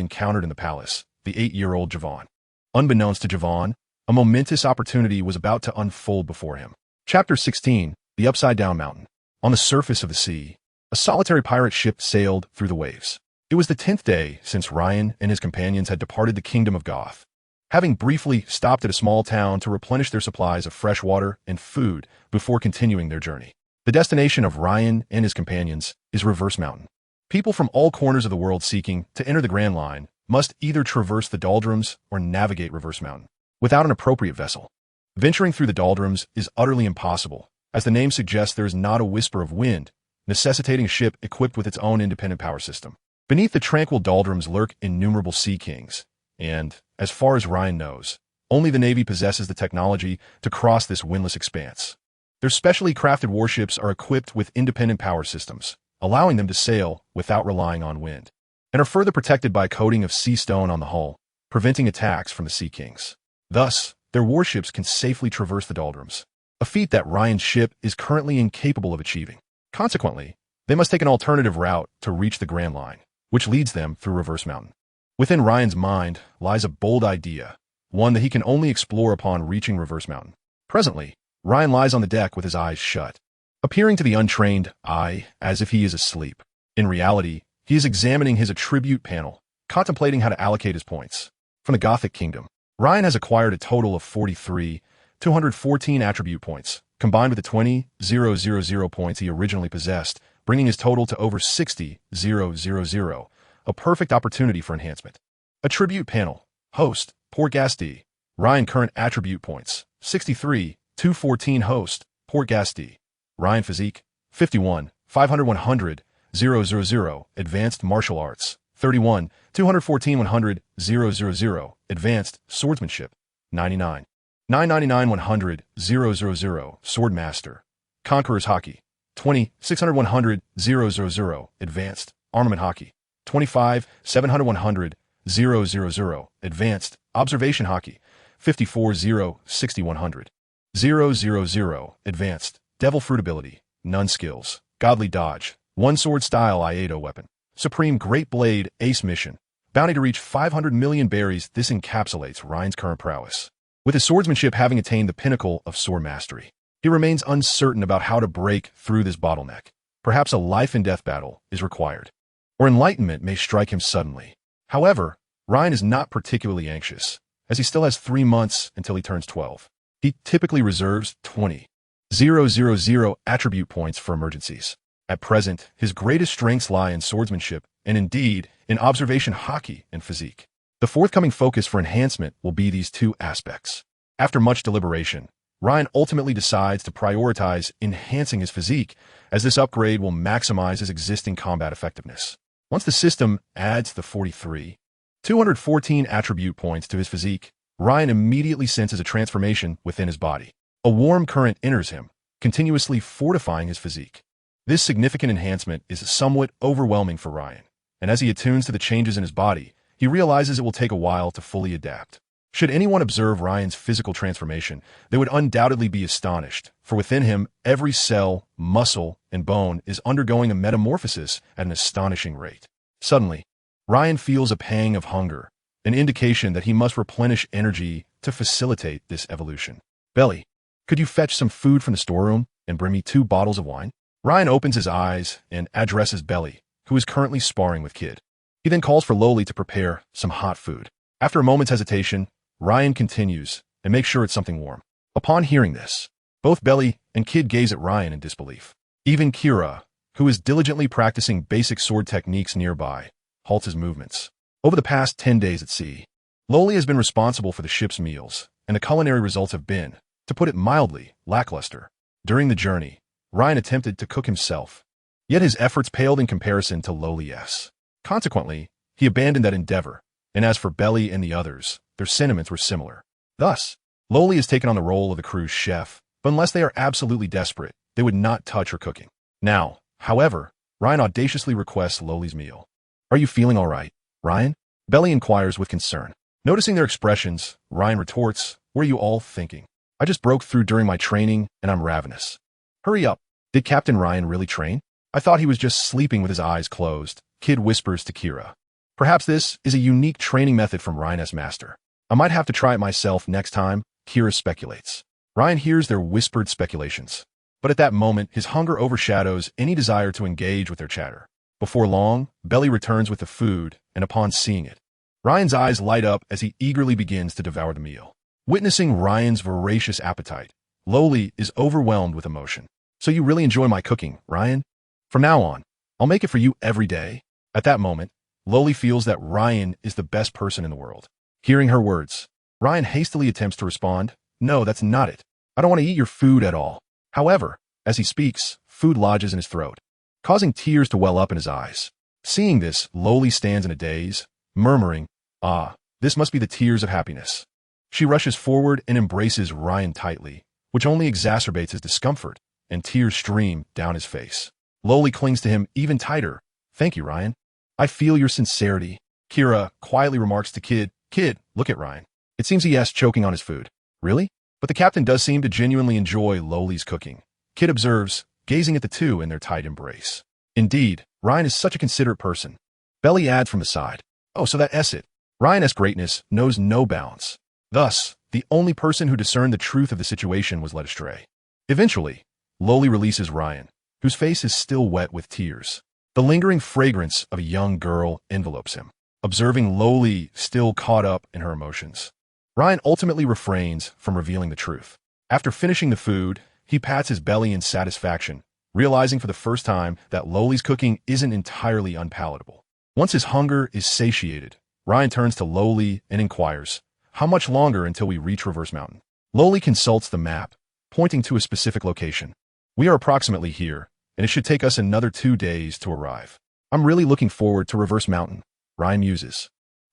encountered in the palace, the 8-year-old Javon. Unbeknownst to Javon, a momentous opportunity was about to unfold before him. Chapter 16, The Upside-Down Mountain. On the surface of the sea, a solitary pirate ship sailed through the waves. It was the 10th day since Ryan and his companions had departed the kingdom of Goth. Having briefly stopped at a small town to replenish their supplies of fresh water and food before continuing their journey. The destination of Ryan and his companions is Reverse Mountain. People from all corners of the world seeking to enter the Grand Line must either traverse the doldrums or navigate Reverse Mountain without an appropriate vessel. Venturing through the doldrums is utterly impossible. As the name suggests, there is not a whisper of wind, necessitating a ship equipped with its own independent power system. Beneath the tranquil doldrums lurk innumerable sea kings, and, as far as Ryan knows, only the Navy possesses the technology to cross this windless expanse. Their specially crafted warships are equipped with independent power systems, allowing them to sail without relying on wind, and are further protected by a coating of sea stone on the hull, preventing attacks from the sea kings. Thus, their warships can safely traverse the doldrums, a feat that Ryan's ship is currently incapable of achieving. Consequently, they must take an alternative route to reach the Grand Line, which leads them through Reverse Mountain. Within Ryan's mind lies a bold idea, one that he can only explore upon reaching Reverse Mountain. Presently, Ryan lies on the deck with his eyes shut, appearing to the untrained eye as if he is asleep. In reality, he is examining his attribute panel, contemplating how to allocate his points. From the Gothic Kingdom, Ryan has acquired a total of 43,214 attribute points, combined with the 20,000 points he originally possessed, bringing his total to over 60,000, a perfect opportunity for enhancement. Attribute panel. Host, Portgas D. Ryan current attribute points, 63,214 host, Portgas D. Ryan physique, 51, 500 100, 000, advanced martial arts, 31, 214 100, 000, advanced swordsmanship, 99, 999 100, 000, sword master, conqueror's hockey, 20, 600 100, 000, advanced armament hockey, 25, 700 100, 000, advanced observation hockey, 54 0, 60 100, 000, advanced devil fruit ability, none skills, godly dodge, one sword style Iato weapon, supreme great blade ace mission, bounty to reach 500 million berries. This encapsulates Ryan's current prowess. With his swordsmanship having attained the pinnacle of sword mastery, he remains uncertain about how to break through this bottleneck. Perhaps a life and death battle is required, or enlightenment may strike him suddenly. However, Ryan is not particularly anxious, as he still has 3 months until he turns 12. He typically reserves 20,000 attribute points for emergencies. At present, his greatest strengths lie in swordsmanship and indeed in observation hockey and physique. The forthcoming focus for enhancement will be these 2 aspects. After much deliberation, Ryan ultimately decides to prioritize enhancing his physique, as this upgrade will maximize his existing combat effectiveness. Once the system adds the 214 attribute points to his physique, Ryan immediately senses a transformation within his body. A warm current enters him, continuously fortifying his physique. This significant enhancement is somewhat overwhelming for Ryan, and as he attunes to the changes in his body, he realizes it will take a while to fully adapt. Should anyone observe Ryan's physical transformation, they would undoubtedly be astonished, for within him, every cell, muscle, and bone is undergoing a metamorphosis at an astonishing rate. Suddenly, Ryan feels a pang of hunger, an indication that he must replenish energy to facilitate this evolution. Belly, could you fetch some food from the storeroom and bring me 2 bottles of wine? Ryan opens his eyes and addresses Belly, who is currently sparring with Kid. He then calls for Loli to prepare some hot food. After a moment's hesitation, Ryan continues and makes sure it's something warm. Upon hearing this, both Belly and Kid gaze at Ryan in disbelief. Even Kira, who is diligently practicing basic sword techniques nearby, halts his movements. Over the past 10 days at sea, Loli has been responsible for the ship's meals, and the culinary results have been, to put it mildly, lackluster. During the journey, Ryan attempted to cook himself, yet his efforts paled in comparison to Loli's. Consequently, he abandoned that endeavor, and as for Belly and the others, their sentiments were similar. Thus, Loli has taken on the role of the crew's chef, but unless they are absolutely desperate, they would not touch her cooking. Now, however, Ryan audaciously requests Loli's meal. Are you feeling all right, Ryan? Belly inquires with concern. Noticing their expressions, Ryan retorts, what are you all thinking? I just broke through during my training, and I'm ravenous. Hurry up. Did Captain Ryan really train? I thought he was just sleeping with his eyes closed, Kid whispers to Kira. Perhaps this is a unique training method from Ryan's master. I might have to try it myself next time, Kira speculates. Ryan hears their whispered speculations, but at that moment, his hunger overshadows any desire to engage with their chatter. Before long, Belly returns with the food, and upon seeing it, Ryan's eyes light up as he eagerly begins to devour the meal. Witnessing Ryan's voracious appetite, Loli is overwhelmed with emotion. So you really enjoy my cooking, Ryan? From now on, I'll make it for you every day. At that moment, Loli feels that Ryan is the best person in the world. Hearing her words, Ryan hastily attempts to respond, no, that's not it. I don't want to eat your food at all. However, as he speaks, food lodges in his throat, causing tears to well up in his eyes. Seeing this, Loli stands in a daze, murmuring, ah, this must be the tears of happiness. She rushes forward and embraces Ryan tightly, which only exacerbates his discomfort, and tears stream down his face. Loli clings to him even tighter. Thank you, Ryan. I feel your sincerity. Kira quietly remarks to Kid, Kid, look at Ryan. It seems he is choking on his food. Really? But the captain does seem to genuinely enjoy Loli's cooking. Kid observes, gazing at the two in their tight embrace. Indeed, Ryan is such a considerate person. Belly adds from the side. Oh, so that's it. Ryan's greatness knows no bounds. Thus, the only person who discerned the truth of the situation was led astray. Eventually, Loli releases Ryan, whose face is still wet with tears. The lingering fragrance of a young girl envelopes him. Observing Loli still caught up in her emotions, Ryan ultimately refrains from revealing the truth. After finishing the food, he pats his belly in satisfaction, realizing for the first time that Loli's cooking isn't entirely unpalatable. Once his hunger is satiated, Ryan turns to Loli and inquires, how much longer until we reach Reverse Mountain? Loli consults the map, pointing to a specific location. We are approximately here, and it should take us another 2 days to arrive. I'm really looking forward to Reverse Mountain, Ryan muses.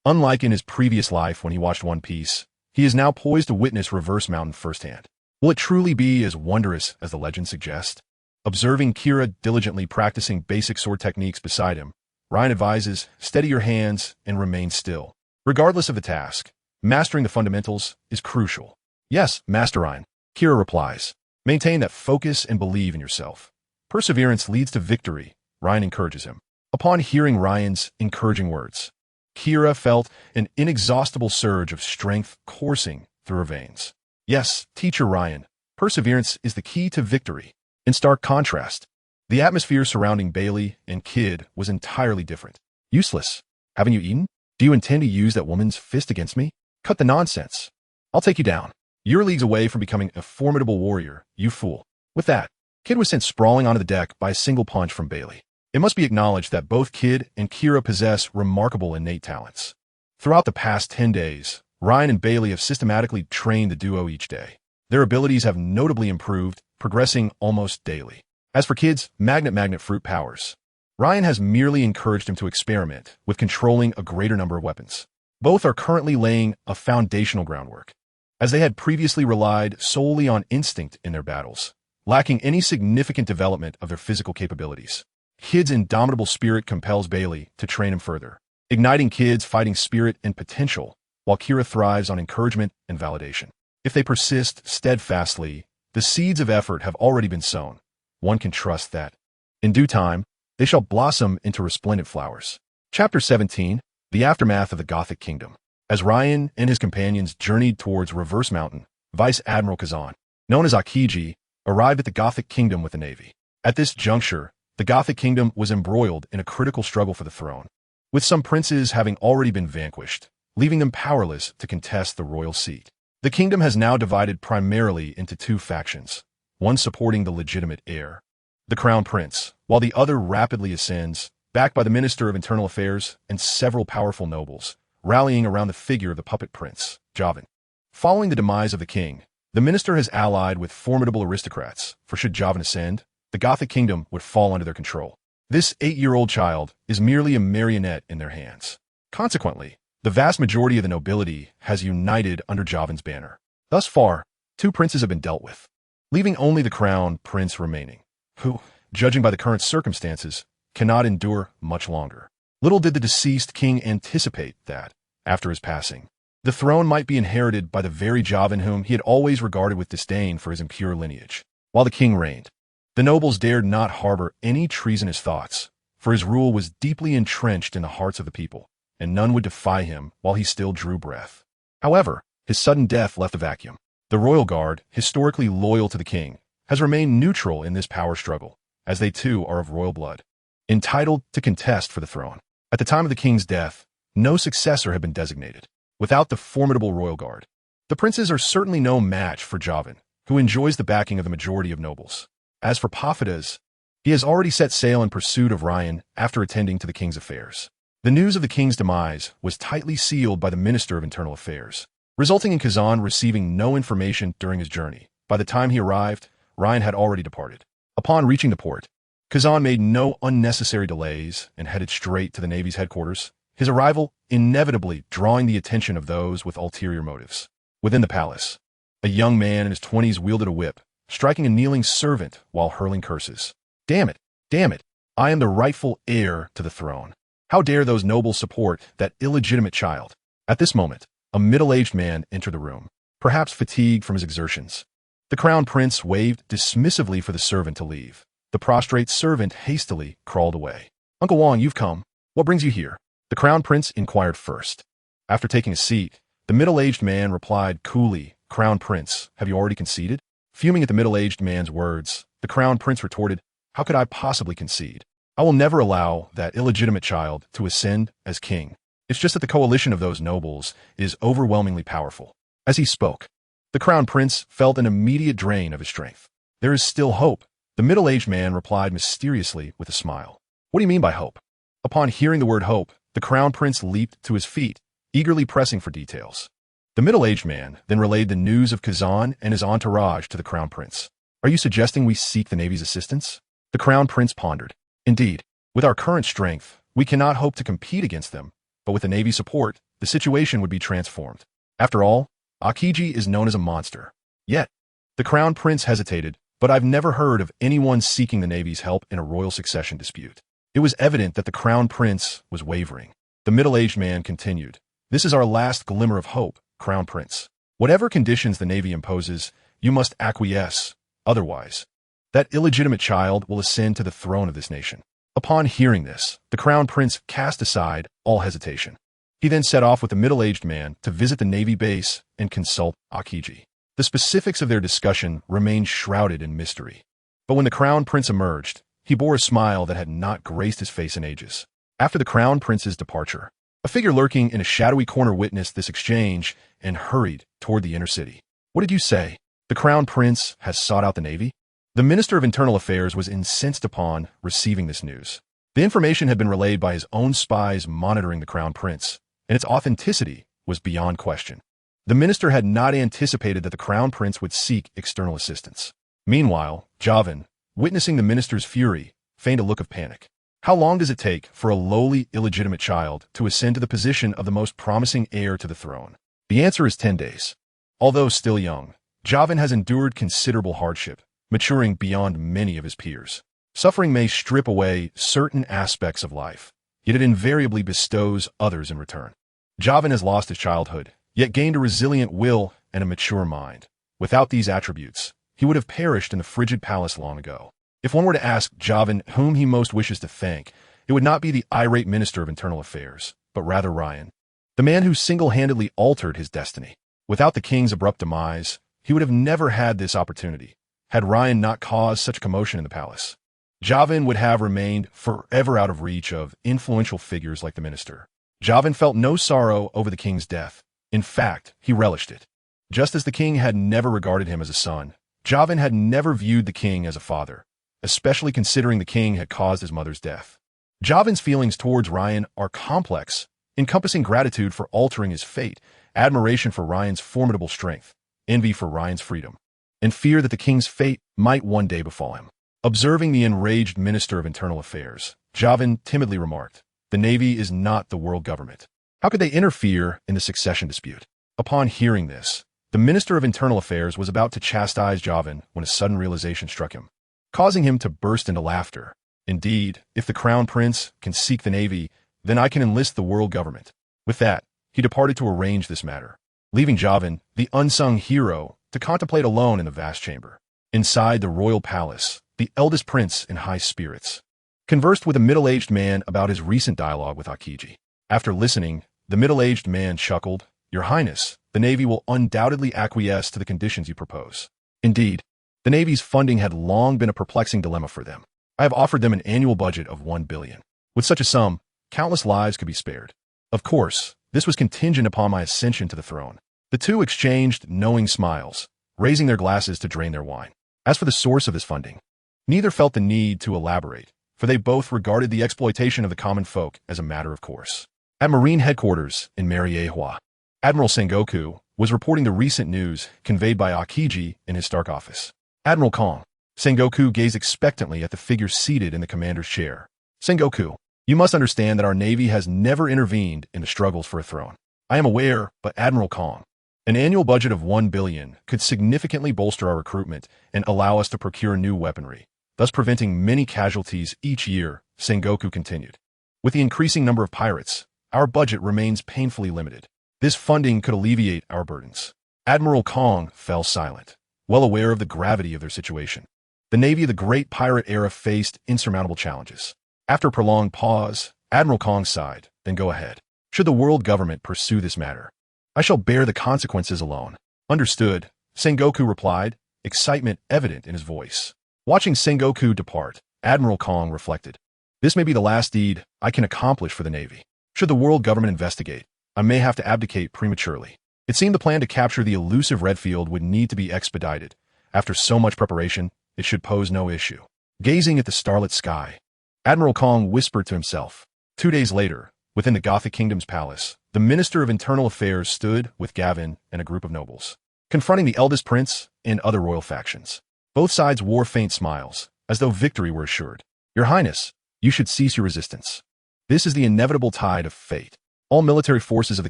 Unlike in his previous life when he watched One Piece, he is now poised to witness Reverse Mountain firsthand. Will it truly be as wondrous as the legend suggests? Observing Kira diligently practicing basic sword techniques beside him, Ryan advises, steady your hands and remain still. Regardless of the task, mastering the fundamentals is crucial. Yes, Master Ryan, Kira replies. Maintain that focus and believe in yourself. Perseverance leads to victory, Ryan encourages him. Upon hearing Ryan's encouraging words, Kira felt an inexhaustible surge of strength coursing through her veins. Yes, Teacher Ryan, perseverance is the key to victory. In stark contrast, the atmosphere surrounding Bailey and Kid was entirely different. Useless. Haven't you eaten? Do you intend to use that woman's fist against me? Cut the nonsense. I'll take you down. You're leagues away from becoming a formidable warrior, you fool. With that, Kid was sent sprawling onto the deck by a single punch from Bailey. It must be acknowledged that both Kid and Kira possess remarkable innate talents. Throughout the past 10 days, Ryan and Bailey have systematically trained the duo each day. Their abilities have notably improved, progressing almost daily. As for Kid's magnet fruit powers, Ryan has merely encouraged him to experiment with controlling a greater number of weapons. Both are currently laying a foundational groundwork, as they had previously relied solely on instinct in their battles, lacking any significant development of their physical capabilities. Kid's indomitable spirit compels Bailey to train him further, igniting Kid's fighting spirit and potential, while Kira thrives on encouragement and validation. If they persist steadfastly, the seeds of effort have already been sown. One can trust that, in due time, they shall blossom into resplendent flowers. Chapter 17, The Aftermath of the Gothic Kingdom. As Ryan and his companions journeyed towards Reverse Mountain, Vice Admiral Kazan, known as Akiji, arrived at the Gothic Kingdom with the Navy. At this juncture, the Gothic Kingdom was embroiled in a critical struggle for the throne, with some princes having already been vanquished, leaving them powerless to contest the royal seat. The kingdom has now divided primarily into two factions, one supporting the legitimate heir, the Crown Prince, while the other rapidly ascends, backed by the Minister of Internal Affairs and several powerful nobles, rallying around the figure of the puppet prince, Javan. Following the demise of the king, the minister has allied with formidable aristocrats, for should Javan ascend, the Gothic kingdom would fall under their control. This 8-year-old child is merely a marionette in their hands. Consequently, the vast majority of the nobility has united under Javan's banner. Thus far, 2 princes have been dealt with, leaving only the Crown Prince remaining, who, judging by the current circumstances, cannot endure much longer. Little did the deceased king anticipate that, after his passing, the throne might be inherited by the very Javan whom he had always regarded with disdain for his impure lineage. While the king reigned, the nobles dared not harbor any treasonous thoughts, for his rule was deeply entrenched in the hearts of the people, and none would defy him while he still drew breath. However, his sudden death left a vacuum. The royal guard, historically loyal to the king, has remained neutral in this power struggle, as they too are of royal blood, entitled to contest for the throne. At the time of the king's death, no successor had been designated. Without the formidable royal guard, the princes are certainly no match for Javan, who enjoys the backing of the majority of nobles. As for Pafidas, he has already set sail in pursuit of Ryan after attending to the king's affairs. The news of the king's demise was tightly sealed by the Minister of Internal Affairs, resulting in Kazan receiving no information during his journey. By the time he arrived, Ryan had already departed. Upon reaching the port, Kazan made no unnecessary delays and headed straight to the Navy's headquarters, his arrival inevitably drawing the attention of those with ulterior motives. Within the palace, a young man in his 20s wielded a whip, striking a kneeling servant while hurling curses. Damn it, I am the rightful heir to the throne. How dare those nobles support that illegitimate child? At this moment, a middle-aged man entered the room, perhaps fatigued from his exertions. The crown prince waved dismissively for the servant to leave. The prostrate servant hastily crawled away. Uncle Wong, you've come. What brings you here? The crown prince inquired first. After taking a seat, the middle-aged man replied coolly, Crown Prince, have you already conceded? Fuming at the middle-aged man's words, the crown prince retorted, how could I possibly concede? I will never allow that illegitimate child to ascend as king. It's just that the coalition of those nobles is overwhelmingly powerful. As he spoke, the crown prince felt an immediate drain of his strength. There is still hope. The middle-aged man replied mysteriously with a smile. What do you mean by hope? Upon hearing the word hope, the crown prince leaped to his feet, eagerly pressing for details. The middle-aged man then relayed the news of Kazan and his entourage to the crown prince. Are you suggesting we seek the Navy's assistance? The crown prince pondered. Indeed, with our current strength, we cannot hope to compete against them, but with the Navy's support, the situation would be transformed. After all, Akiji is known as a monster. Yet, the crown prince hesitated, but I've never heard of anyone seeking the Navy's help in a royal succession dispute. It was evident that the crown prince was wavering. The middle-aged man continued. This is our last glimmer of hope, crown prince. Whatever conditions the Navy imposes, you must acquiesce. Otherwise, that illegitimate child will ascend to the throne of this nation. Upon hearing this, the crown prince cast aside all hesitation. He then set off with the middle-aged man to visit the Navy base and consult Akiji. The specifics of their discussion remained shrouded in mystery. But when the crown prince emerged, he bore a smile that had not graced his face in ages. After the crown prince's departure, a figure lurking in a shadowy corner witnessed this exchange and hurried toward the inner city. What did you say? The crown prince has sought out the Navy? The Minister of Internal Affairs was incensed upon receiving this news. The information had been relayed by his own spies monitoring the crown prince, and its authenticity was beyond question. The minister had not anticipated that the crown prince would seek external assistance. Meanwhile, Javan, witnessing the minister's fury, feigned a look of panic. How long does it take for a lowly, illegitimate child to ascend to the position of the most promising heir to the throne? The answer is 10 days. Although still young, Javan has endured considerable hardship, maturing beyond many of his peers. Suffering may strip away certain aspects of life, yet it invariably bestows others in return. Javan has lost his childhood, yet gained a resilient will and a mature mind. Without these attributes, he would have perished in the frigid palace long ago. If one were to ask Javan whom he most wishes to thank, it would not be the irate Minister of Internal Affairs, but rather Ryan, the man who single-handedly altered his destiny. Without the king's abrupt demise, he would have never had this opportunity, had Ryan not caused such commotion in the palace. Javan would have remained forever out of reach of influential figures like the minister. Javan felt no sorrow over the king's death. In fact, he relished it. Just as the king had never regarded him as a son, Javan had never viewed the king as a father, especially considering the king had caused his mother's death. Javan's feelings towards Ryan are complex, encompassing gratitude for altering his fate, admiration for Ryan's formidable strength, envy for Ryan's freedom, and fear that the king's fate might one day befall him. Observing the enraged Minister of Internal Affairs, Javan timidly remarked, "The Navy is not the world government. How could they interfere in the succession dispute?" Upon hearing this, the Minister of Internal Affairs was about to chastise Javan when a sudden realization struck him, causing him to burst into laughter. "Indeed, if the Crown Prince can seek the Navy, then I can enlist the world government." With that, he departed to arrange this matter, leaving Javan, the unsung hero, to contemplate alone in the vast chamber. Inside the royal palace, the eldest prince, in high spirits, conversed with a middle-aged man about his recent dialogue with Akiji. After listening, the middle-aged man chuckled, "Your Highness, the Navy will undoubtedly acquiesce to the conditions you propose." Indeed, the Navy's funding had long been a perplexing dilemma for them. "I have offered them an annual budget of 1 billion. With such a sum, countless lives could be spared. Of course, this was contingent upon my ascension to the throne." The two exchanged knowing smiles, raising their glasses to drain their wine. As for the source of this funding, neither felt the need to elaborate, for they both regarded the exploitation of the common folk as a matter of course. At Marine headquarters in Mariehua, Admiral Sengoku was reporting the recent news conveyed by Akiji in his Stark office. "Admiral Kong." Sengoku gazed expectantly at the figure seated in the commander's chair. "Sengoku, you must understand that our Navy has never intervened in the struggles for a throne." "I am aware, but Admiral Kong, an annual budget of 1 billion could significantly bolster our recruitment and allow us to procure new weaponry, thus preventing many casualties each year," Sengoku continued. "With the increasing number of pirates, our budget remains painfully limited. This funding could alleviate our burdens." Admiral Kong fell silent, well aware of the gravity of their situation. The Navy of the Great Pirate Era faced insurmountable challenges. After a prolonged pause, Admiral Kong sighed, "Then go ahead. Should the world government pursue this matter, I shall bear the consequences alone." "Understood," Sengoku replied, excitement evident in his voice. Watching Sengoku depart, Admiral Kong reflected, "This may be the last deed I can accomplish for the Navy. Should the world government investigate, I may have to abdicate prematurely." It seemed the plan to capture the elusive Redfield would need to be expedited. After so much preparation, it should pose no issue. Gazing at the starlit sky, Admiral Kong whispered to himself. 2 days later, within the Gothic Kingdom's palace, the Minister of Internal Affairs stood with Gavin and a group of nobles, confronting the eldest prince and other royal factions. Both sides wore faint smiles, as though victory were assured. "Your Highness, you should cease your resistance. This is the inevitable tide of fate. All military forces of the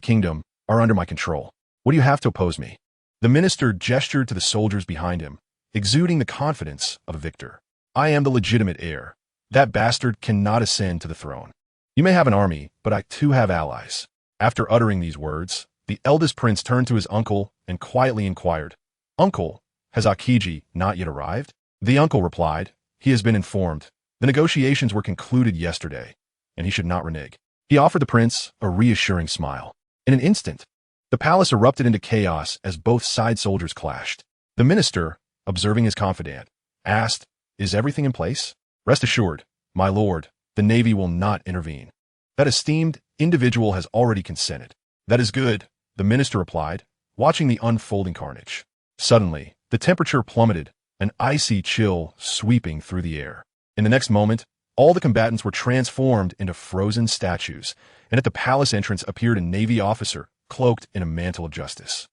kingdom are under my control. What do you have to oppose me?" The minister gestured to the soldiers behind him, exuding the confidence of a victor. "I am the legitimate heir. That bastard cannot ascend to the throne. You may have an army, but I too have allies." After uttering these words, the eldest prince turned to his uncle and quietly inquired, "Uncle, has Akiji not yet arrived?" The uncle replied, "He has been informed. The negotiations were concluded yesterday, and he should not renege." He offered the prince a reassuring smile. In an instant, the palace erupted into chaos as both side soldiers clashed. The minister, observing his confidant, asked, "Is everything in place?" "Rest assured, my lord, the Navy will not intervene. That esteemed individual has already consented." "That is good," the minister replied, watching the unfolding carnage. Suddenly, the temperature plummeted, an icy chill sweeping through the air. In the next moment, all the combatants were transformed into frozen statues, and at the palace entrance appeared a Navy officer, cloaked in a mantle of justice.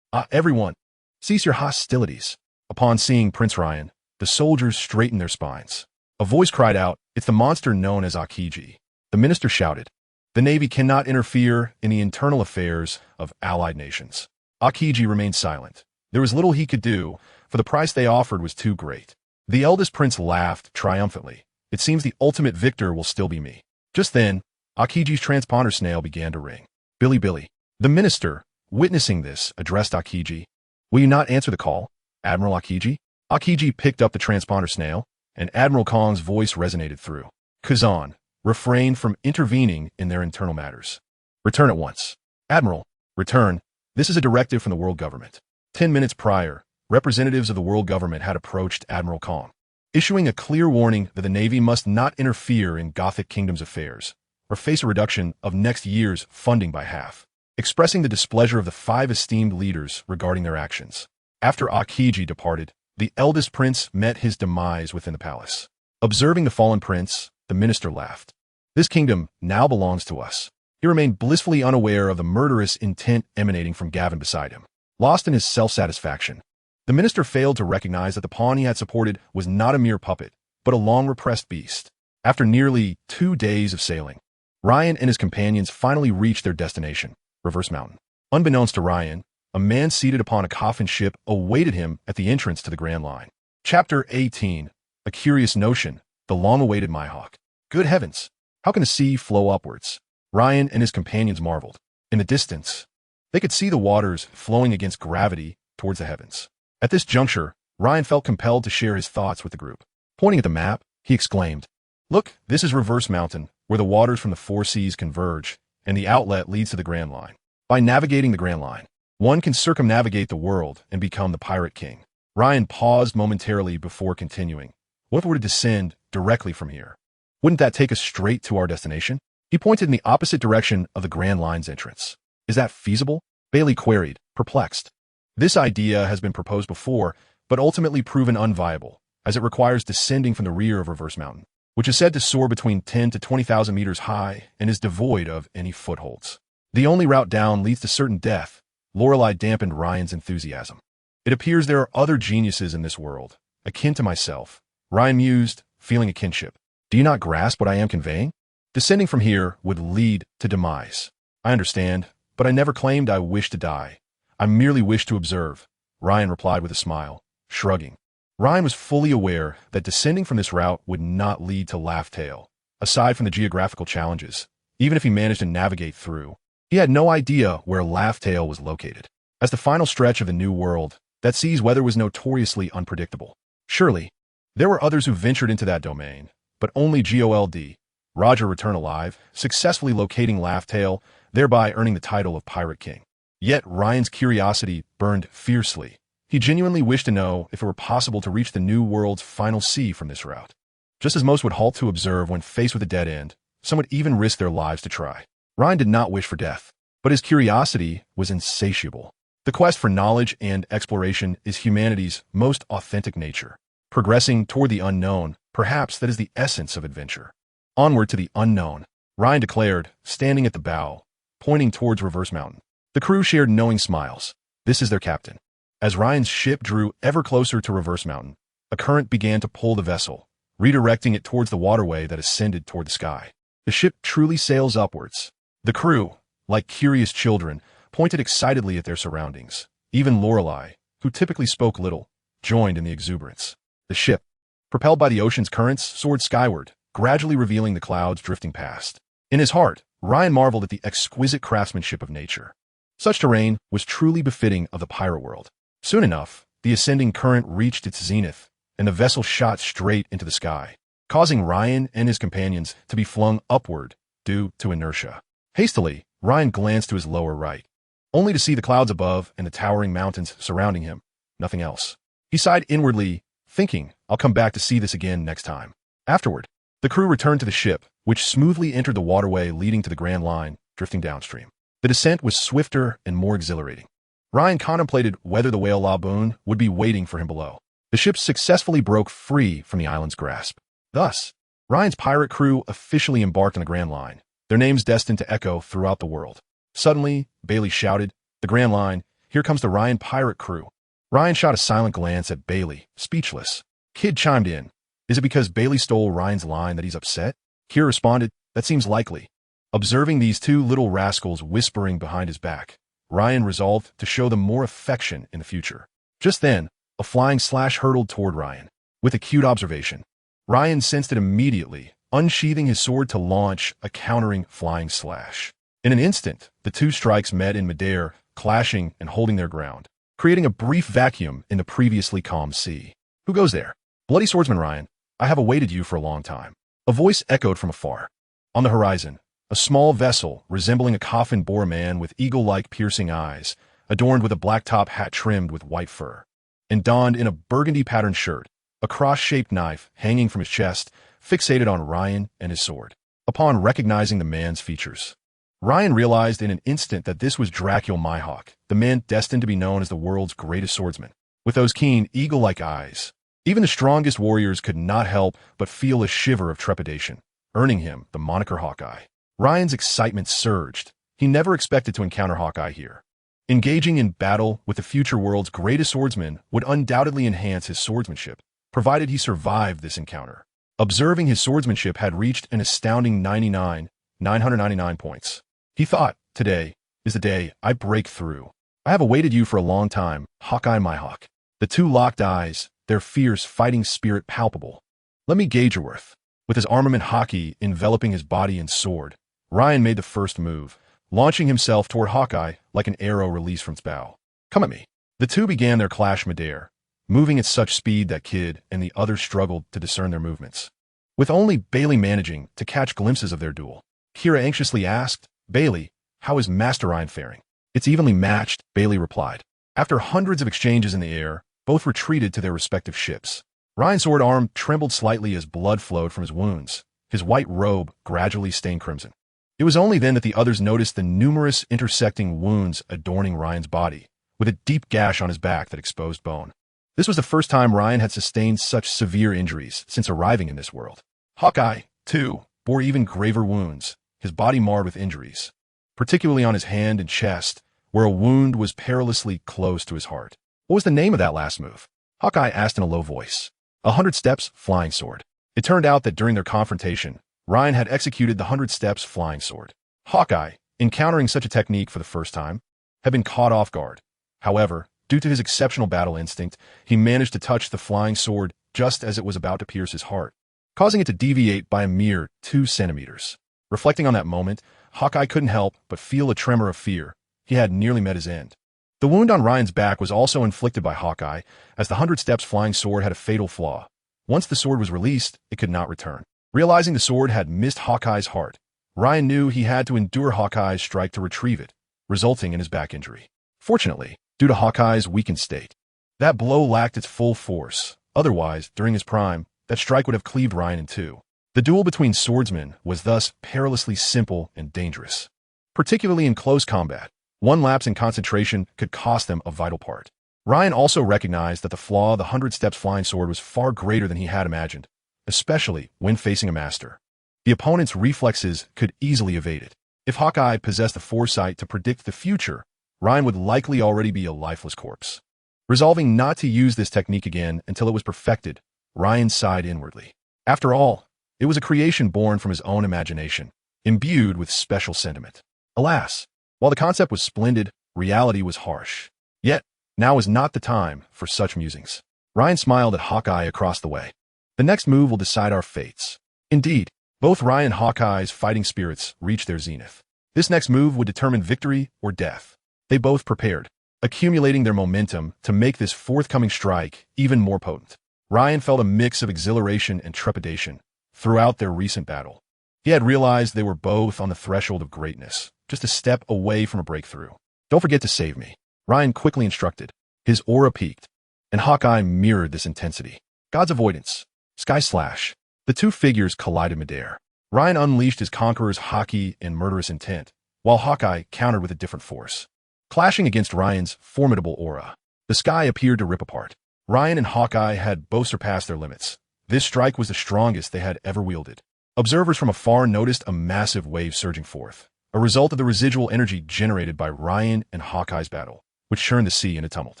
Everyone, cease your hostilities." Upon seeing Prince Ryan, the soldiers straightened their spines. A voice cried out, "It's the monster known as Akiji." The minister shouted, "The Navy cannot interfere in the internal affairs of allied nations." Akiji remained silent. There was little he could do, for the price they offered was too great. The eldest prince laughed triumphantly. "It seems the ultimate victor will still be me." Just then, Akiji's transponder snail began to ring. "Billy, Billy." The minister, witnessing this, addressed Akiji. "Will you not answer the call, Admiral Akiji?" Akiji picked up the transponder snail, and Admiral Kong's voice resonated through. "Kazan, refrain from intervening in their internal matters. Return at once." "Admiral, return. This is a directive from the world government." 10 minutes prior, representatives of the world government had approached Admiral Kong, issuing a clear warning that the Navy must not interfere in Gothic Kingdom's affairs, or face a reduction of next year's funding by half, expressing the displeasure of the 5 esteemed leaders regarding their actions. After Akiji departed, the eldest prince met his demise within the palace. Observing the fallen prince, the minister laughed. "This kingdom now belongs to us." He remained blissfully unaware of the murderous intent emanating from Gavin beside him. Lost in his self-satisfaction, the minister failed to recognize that the pawn he had supported was not a mere puppet, but a long-repressed beast. After nearly 2 days of sailing, Ryan and his companions finally reached their destination, Reverse Mountain. Unbeknownst to Ryan, a man seated upon a coffin ship awaited him at the entrance to the Grand Line. Chapter 18. A Curious Notion, the long-awaited Mihawk. Good heavens! How can the sea flow upwards? Ryan and his companions marveled. In the distance, they could see the waters flowing against gravity towards the heavens. At this juncture, Ryan felt compelled to share his thoughts with the group. Pointing at the map, he exclaimed, "Look, this is Reverse Mountain, where the waters from the 4 seas converge, and the outlet leads to the Grand Line. By navigating the Grand Line, one can circumnavigate the world and become the Pirate King." Ryan paused momentarily before continuing. "What if we were to descend directly from here? Wouldn't that take us straight to our destination?" He pointed in the opposite direction of the Grand Line's entrance. "Is that feasible?" Bailey queried, perplexed. "This idea has been proposed before, but ultimately proven unviable, as it requires descending from the rear of Reverse Mountain, which is said to soar between 10 to 20,000 meters high and is devoid of any footholds. The only route down leads to certain death." Lorelei dampened Ryan's enthusiasm. "It appears there are other geniuses in this world, akin to myself," Ryan mused, feeling a kinship. "Do you not grasp what I am conveying? Descending from here would lead to demise." "I understand, but I never claimed I wished to die. I merely wished to observe," Ryan replied with a smile, shrugging. Ryan was fully aware that descending from this route would not lead to Laugh Tale. Aside from the geographical challenges, even if he managed to navigate through, he had no idea where Laugh Tale was located. As the final stretch of the New World, that sea's weather was notoriously unpredictable. Surely, there were others who ventured into that domain, but only GOLD, Roger Return Alive, successfully locating Laugh Tale, thereby earning the title of Pirate King. Yet Ryan's curiosity burned fiercely. He genuinely wished to know if it were possible to reach the New World's final sea from this route. Just as most would halt to observe when faced with a dead end, some would even risk their lives to try. Ryan did not wish for death, but his curiosity was insatiable. The quest for knowledge and exploration is humanity's most authentic nature. Progressing toward the unknown, perhaps that is the essence of adventure. "Onward to the unknown," Ryan declared, standing at the bow, pointing towards Reverse Mountain. The crew shared knowing smiles. This is their captain. As Ryan's ship drew ever closer to Reverse Mountain, a current began to pull the vessel, redirecting it towards the waterway that ascended toward the sky. The ship truly sails upwards. The crew, like curious children, pointed excitedly at their surroundings. Even Lorelei, who typically spoke little, joined in the exuberance. The ship, propelled by the ocean's currents, soared skyward, gradually revealing the clouds drifting past. In his heart, Ryan marveled at the exquisite craftsmanship of nature. Such terrain was truly befitting of the pirate world. Soon enough, the ascending current reached its zenith, and the vessel shot straight into the sky, causing Ryan and his companions to be flung upward due to inertia. Hastily, Ryan glanced to his lower right, only to see the clouds above and the towering mountains surrounding him. Nothing else. He sighed inwardly, thinking, "I'll come back to see this again next time." Afterward, the crew returned to the ship, which smoothly entered the waterway leading to the Grand Line, drifting downstream. The descent was swifter and more exhilarating. Ryan contemplated whether the whale Laboon would be waiting for him below. The ship successfully broke free from the island's grasp. Thus, Ryan's pirate crew officially embarked on the Grand Line, their names destined to echo throughout the world. Suddenly, Bailey shouted, "The Grand Line, here comes the Ryan pirate crew." Ryan shot a silent glance at Bailey, speechless. Kid chimed in, Is it because Bailey stole Ryan's line that he's upset? Kira responded, that seems likely. Observing these two little rascals whispering behind his back, Ryan resolved to show them more affection in the future. Just then, a flying slash hurtled toward Ryan. With a cute observation, Ryan sensed it immediately, unsheathing his sword to launch a countering flying slash. In an instant, the two strikes met in midair, clashing and holding their ground, creating a brief vacuum in the previously calm sea. Who goes there? Bloody swordsman Ryan, I have awaited you for a long time. A voice echoed from afar. On the horizon, a small vessel resembling a coffin bore a man with eagle-like piercing eyes, adorned with a black top hat trimmed with white fur, and donned in a burgundy-patterned shirt, a cross-shaped knife hanging from his chest, fixated on Ryan and his sword. Upon recognizing the man's features, Ryan realized in an instant that this was Shanks and Mihawk, the man destined to be known as the world's greatest swordsman. With those keen, eagle-like eyes, even the strongest warriors could not help but feel a shiver of trepidation, earning him the moniker Hawkeye. Ryan's excitement surged. He never expected to encounter Hawkeye here. Engaging in battle with the future world's greatest swordsman would undoubtedly enhance his swordsmanship, provided he survived this encounter. Observing his swordsmanship had reached an astounding 999 points. He thought, today is the day I break through. I have awaited you for a long time, Hawkeye Mihawk. The two locked eyes, their fierce fighting spirit palpable. Let me gauge your worth. With his armament hockey enveloping his body and sword, Ryan made the first move, launching himself toward Hawkeye like an arrow released from its bow. Come at me. The two began their clash midair, moving at such speed that Kid and the other struggled to discern their movements. With only Bailey managing to catch glimpses of their duel, Kira anxiously asked, Bailey, how is Master Ryan faring? It's evenly matched, Bailey replied. After hundreds of exchanges in the air, both retreated to their respective ships. Ryan's sword arm trembled slightly as blood flowed from his wounds, his white robe gradually stained crimson. It was only then that the others noticed the numerous intersecting wounds adorning Ryan's body, with a deep gash on his back that exposed bone. This was the first time Ryan had sustained such severe injuries since arriving in this world. Hawkeye, too, bore even graver wounds, his body marred with injuries, particularly on his hand and chest, where a wound was perilously close to his heart. What was the name of that last move? Hawkeye asked in a low voice. 100 Steps Flying Sword. It turned out that during their confrontation, Ryan had executed the 100 Steps Flying Sword. Hawkeye, encountering such a technique for the first time, had been caught off guard. However, due to his exceptional battle instinct, he managed to touch the flying sword just as it was about to pierce his heart, causing it to deviate by a mere 2 centimeters. Reflecting on that moment, Hawkeye couldn't help but feel a tremor of fear. He had nearly met his end. The wound on Ryan's back was also inflicted by Hawkeye, as the 100 Steps Flying Sword had a fatal flaw. Once the sword was released, it could not return. Realizing the sword had missed Hawkeye's heart, Ryan knew he had to endure Hawkeye's strike to retrieve it, resulting in his back injury. Fortunately, due to Hawkeye's weakened state, that blow lacked its full force. Otherwise, during his prime, that strike would have cleaved Ryan in two. The duel between swordsmen was thus perilously simple and dangerous. Particularly in close combat, one lapse in concentration could cost them a vital part. Ryan also recognized that the flaw of the 100 Steps Flying Sword was far greater than he had imagined, especially when facing a master. The opponent's reflexes could easily evade it. If Hawkeye possessed the foresight to predict the future, Ryan would likely already be a lifeless corpse. Resolving not to use this technique again until it was perfected, Ryan sighed inwardly. After all, it was a creation born from his own imagination, imbued with special sentiment. Alas, while the concept was splendid, reality was harsh. Yet, now was not the time for such musings. Ryan smiled at Hawkeye across the way. The next move will decide our fates. Indeed, both Ryan and Hawkeye's fighting spirits reached their zenith. This next move would determine victory or death. They both prepared, accumulating their momentum to make this forthcoming strike even more potent. Ryan felt a mix of exhilaration and trepidation throughout their recent battle. He had realized they were both on the threshold of greatness, just a step away from a breakthrough. Don't forget to save me, Ryan quickly instructed. His aura peaked, and Hawkeye mirrored this intensity. God's avoidance. Sky slash. The two figures collided midair. Ryan unleashed his conqueror's hockey and murderous intent, while Hawkeye countered with a different force. Clashing against Ryan's formidable aura, the sky appeared to rip apart. Ryan and Hawkeye had both surpassed their limits. This strike was the strongest they had ever wielded. Observers from afar noticed a massive wave surging forth, a result of the residual energy generated by Ryan and Hawkeye's battle, which churned the sea into tumult.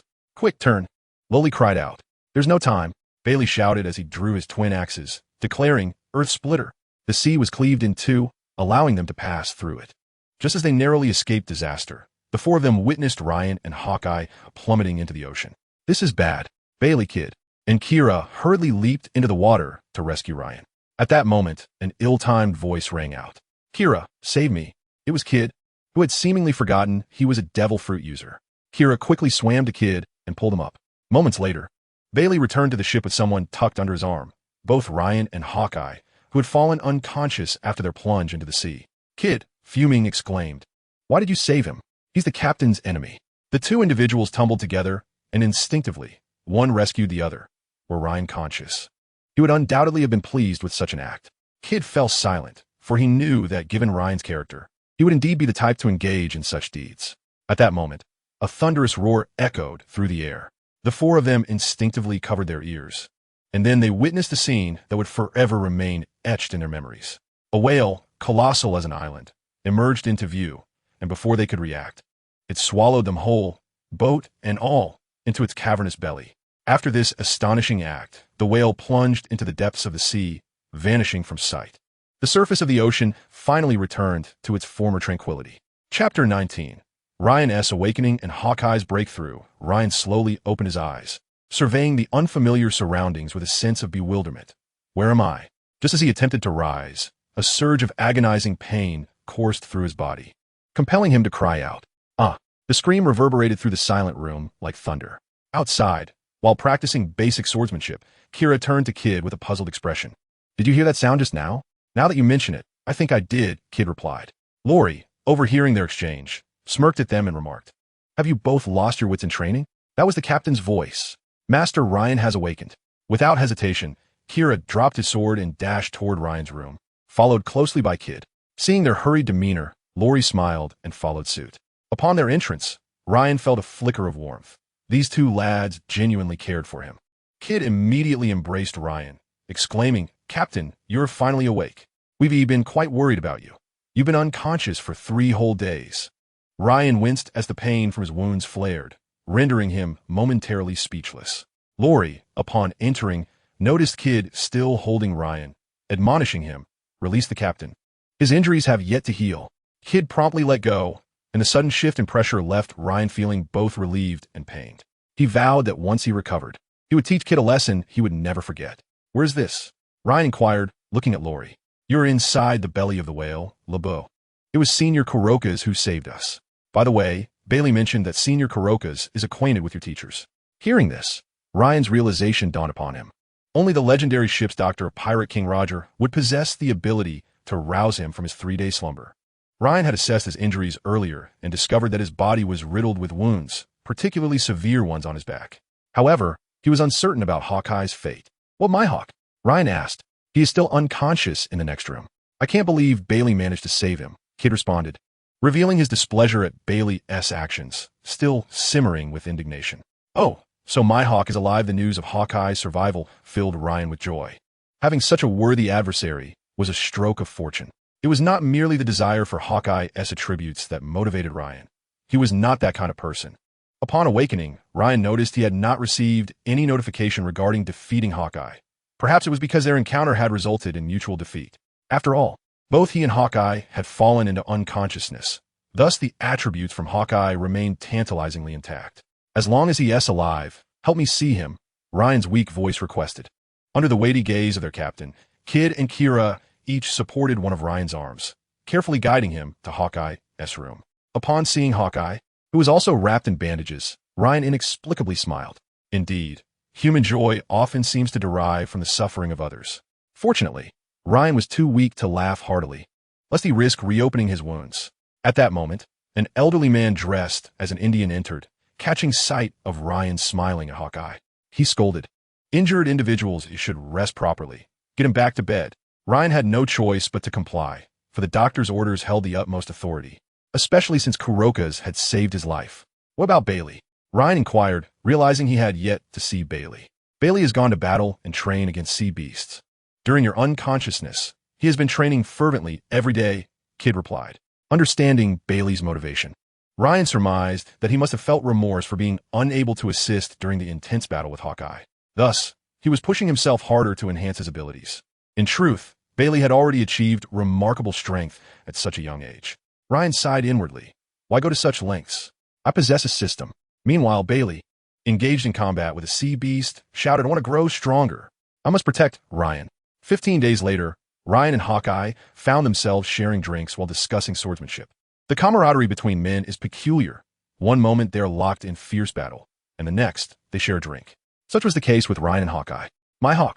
Quick, turn! Lowly cried out. There's no time. Bailey shouted as he drew his twin axes, declaring, "Earth Splitter." The sea was cleaved in two, allowing them to pass through it. Just as they narrowly escaped disaster, the four of them witnessed Ryan and Hawkeye plummeting into the ocean. "This is bad." Bailey, Kid, and Kira hurriedly leaped into the water to rescue Ryan. At that moment, an ill-timed voice rang out. "Kira, save me." It was Kid, who had seemingly forgotten he was a devil fruit user. Kira quickly swam to Kid and pulled him up. Moments later, Bailey returned to the ship with someone tucked under his arm, both Ryan and Hawkeye, who had fallen unconscious after their plunge into the sea. Kid, fuming, exclaimed, "Why did you save him? He's the captain's enemy." The two individuals tumbled together, and instinctively, one rescued the other. Were Ryan conscious? He would undoubtedly have been pleased with such an act. Kid fell silent, for he knew that given Ryan's character, he would indeed be the type to engage in such deeds. At that moment, a thunderous roar echoed through the air. The four of them instinctively covered their ears, and then they witnessed a scene that would forever remain etched in their memories. A whale, colossal as an island, emerged into view, and before they could react, it swallowed them whole, boat and all, into its cavernous belly. After this astonishing act, the whale plunged into the depths of the sea, vanishing from sight. The surface of the ocean finally returned to its former tranquility. Chapter 19. Ryan's Awakening and Hawkeye's Breakthrough. Ryan slowly opened his eyes, surveying the unfamiliar surroundings with a sense of bewilderment. Where am I? Just as he attempted to rise, a surge of agonizing pain coursed through his body, compelling him to cry out. "Ah!" The scream reverberated through the silent room like thunder. Outside, while practicing basic swordsmanship, Kira turned to Kid with a puzzled expression. "Did you hear that sound just now?" "Now that you mention it, I think I did," Kid replied. Lori, overhearing their exchange, smirked at them and remarked, "Have you both lost your wits in training?" That was the captain's voice. Master Ryan has awakened. Without hesitation, Kira dropped his sword and dashed toward Ryan's room, followed closely by Kid. Seeing their hurried demeanor, Lori smiled and followed suit. Upon their entrance, Ryan felt a flicker of warmth. These two lads genuinely cared for him. Kid immediately embraced Ryan, exclaiming, "Captain, you're finally awake. We've been quite worried about you. You've been unconscious for 3 whole days." Ryan winced as the pain from his wounds flared, rendering him momentarily speechless. Lori, upon entering, noticed Kid still holding Ryan, admonishing him, "Release the captain. His injuries have yet to heal." Kid promptly let go, and the sudden shift in pressure left Ryan feeling both relieved and pained. He vowed that once he recovered, he would teach Kid a lesson he would never forget. "Where's this?" Ryan inquired, looking at Lori. "You're inside the belly of the whale, LeBeau. It was Senior Kuroka's who saved us. By the way, Bailey mentioned that Senior Kuroka's is acquainted with your teachers." Hearing this, Ryan's realization dawned upon him. Only the legendary ship's doctor, Pirate King Roger, would possess the ability to rouse him from his 3-day slumber. Ryan had assessed his injuries earlier and discovered that his body was riddled with wounds, particularly severe ones on his back. However, he was uncertain about Hawkeye's fate. "What Mihawk?" Ryan asked. "He is still unconscious in the next room. I can't believe Bailey managed to save him," Kid responded, revealing his displeasure at Bailey's actions, still simmering with indignation. "Oh, so Mihawk is alive." The news of Hawkeye's survival filled Ryan with joy. Having such a worthy adversary was a stroke of fortune. It was not merely the desire for Hawkeye's attributes that motivated Ryan. He was not that kind of person. Upon awakening, Ryan noticed he had not received any notification regarding defeating Hawkeye. Perhaps it was because their encounter had resulted in mutual defeat. After all, both he and Hawkeye had fallen into unconsciousness. Thus, the attributes from Hawkeye remained tantalizingly intact. "As long as he is alive, help me see him," Ryan's weak voice requested. Under the weighty gaze of their captain, Kid and Kira each supported one of Ryan's arms, carefully guiding him to Hawkeye's room. Upon seeing Hawkeye, who was also wrapped in bandages, Ryan inexplicably smiled. Indeed, human joy often seems to derive from the suffering of others. Fortunately, Ryan was too weak to laugh heartily, lest he risk reopening his wounds. At that moment, an elderly man dressed as an Indian entered, catching sight of Ryan smiling at Hawkeye. He scolded, "Injured individuals should rest properly. Get him back to bed." Ryan had no choice but to comply, for the doctor's orders held the utmost authority, especially since Kuroka's had saved his life. "What about Bailey?" Ryan inquired, realizing he had yet to see Bailey. "Bailey has gone to battle and train against sea beasts. During your unconsciousness, he has been training fervently every day," Kid replied, understanding Bailey's motivation. Ryan surmised that he must have felt remorse for being unable to assist during the intense battle with Hawkeye. Thus, He was pushing himself harder to enhance his abilities. In truth, Bailey had already achieved remarkable strength at such a young age. Ryan sighed inwardly. Why go to such lengths? I possess a system. Meanwhile, Bailey, engaged in combat with a sea beast, shouted, I want to grow stronger. I must protect Ryan. 15 days later, Ryan and Hawkeye found themselves sharing drinks while discussing swordsmanship. The camaraderie between men is peculiar. One moment they are locked in fierce battle, and the next, they share a drink. Such was the case with Ryan and Hawkeye. Mihawk,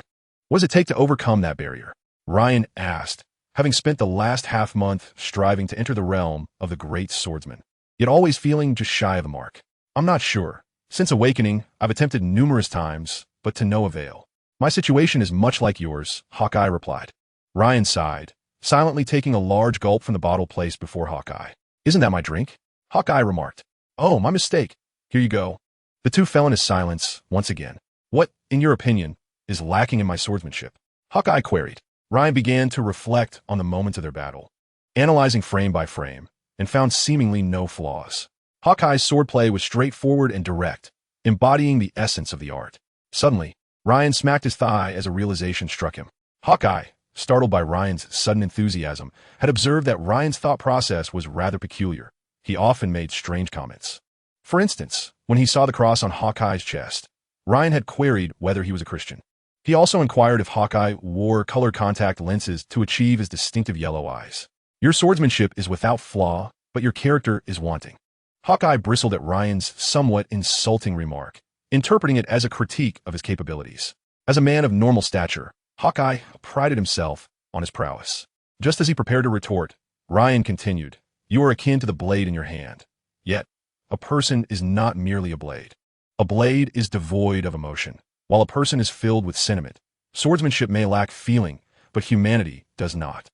what does it take to overcome that barrier? Ryan asked, having spent the last half-month striving to enter the realm of the great swordsman, yet always feeling just shy of the mark. I'm not sure. Since awakening, I've attempted numerous times, but to no avail. My situation is much like yours, Hawkeye replied. Ryan sighed, silently taking a large gulp from the bottle placed before Hawkeye. Isn't that my drink? Hawkeye remarked. Oh, my mistake. Here you go. The two fell into silence once again. What, in your opinion, is lacking in my swordsmanship? Hawkeye queried. Ryan began to reflect on the moments of their battle, analyzing frame by frame, and found seemingly no flaws. Hawkeye's swordplay was straightforward and direct, embodying the essence of the art. Suddenly, Ryan smacked his thigh as a realization struck him. Hawkeye, startled by Ryan's sudden enthusiasm, had observed that Ryan's thought process was rather peculiar. He often made strange comments. For instance, when he saw the cross on Hawkeye's chest, Ryan had queried whether he was a Christian. He also inquired if Hawkeye wore color contact lenses to achieve his distinctive yellow eyes. Your swordsmanship is without flaw, but your character is wanting. Hawkeye bristled at Ryan's somewhat insulting remark, interpreting it as a critique of his capabilities. As a man of normal stature, Hawkeye prided himself on his prowess. Just as he prepared to retort, Ryan continued, You are akin to the blade in your hand. Yet, a person is not merely a blade. A blade is devoid of emotion. While a person is filled with sentiment, swordsmanship may lack feeling, but humanity does not.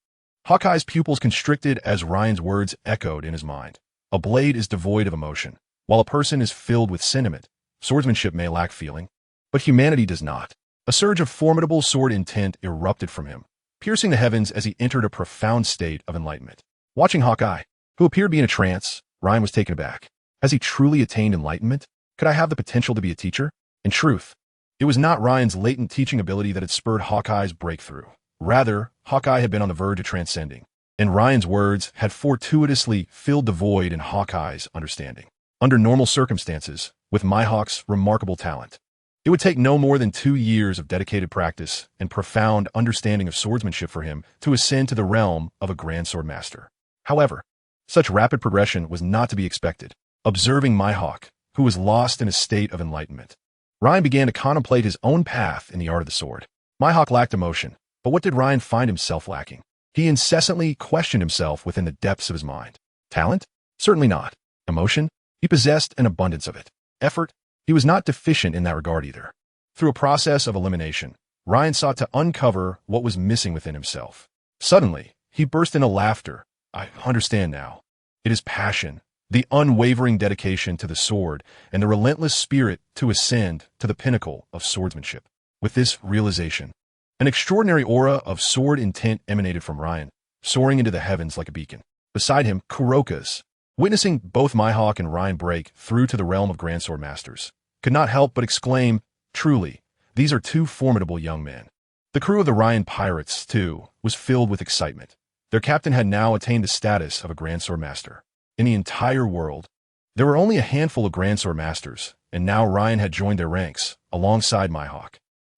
Hawkeye's pupils constricted as Ryan's words echoed in his mind. A blade is devoid of emotion. While a person is filled with sentiment, swordsmanship may lack feeling, but humanity does not. A surge of formidable sword intent erupted from him, piercing the heavens as he entered a profound state of enlightenment. Watching Hawkeye, who appeared to be in a trance, Ryan was taken aback. Has he truly attained enlightenment? Could I have the potential to be a teacher? In truth, it was not Ryan's latent teaching ability that had spurred Hawkeye's breakthrough. Rather, Hawkeye had been on the verge of transcending, and Ryan's words had fortuitously filled the void in Hawkeye's understanding. Under normal circumstances, with Mihawk's remarkable talent, it would take no more than 2 years of dedicated practice and profound understanding of swordsmanship for him to ascend to the realm of a grand sword master. However, such rapid progression was not to be expected. Observing Mihawk, who was lost in a state of enlightenment, Ryan began to contemplate his own path in the art of the sword. Mihawk lacked emotion, but what did Ryan find himself lacking? He incessantly questioned himself within the depths of his mind. Talent? Certainly not. Emotion? He possessed an abundance of it. Effort? He was not deficient in that regard either. Through a process of elimination, Ryan sought to uncover what was missing within himself. Suddenly, he burst into laughter. I understand now. It is passion, the unwavering dedication to the sword, and the relentless spirit to ascend to the pinnacle of swordsmanship. With this realization, an extraordinary aura of sword intent emanated from Ryan, soaring into the heavens like a beacon. Beside him, Kuroka's, witnessing both Mihawk and Ryan break through to the realm of Grand Sword Masters, could not help but exclaim, Truly, these are two formidable young men. The crew of the Ryan Pirates, too, was filled with excitement. Their captain had now attained the status of a Grand Sword Master. In the entire world, there were only a handful of Grand Sword Masters, and now Ryan had joined their ranks, alongside Mihawk.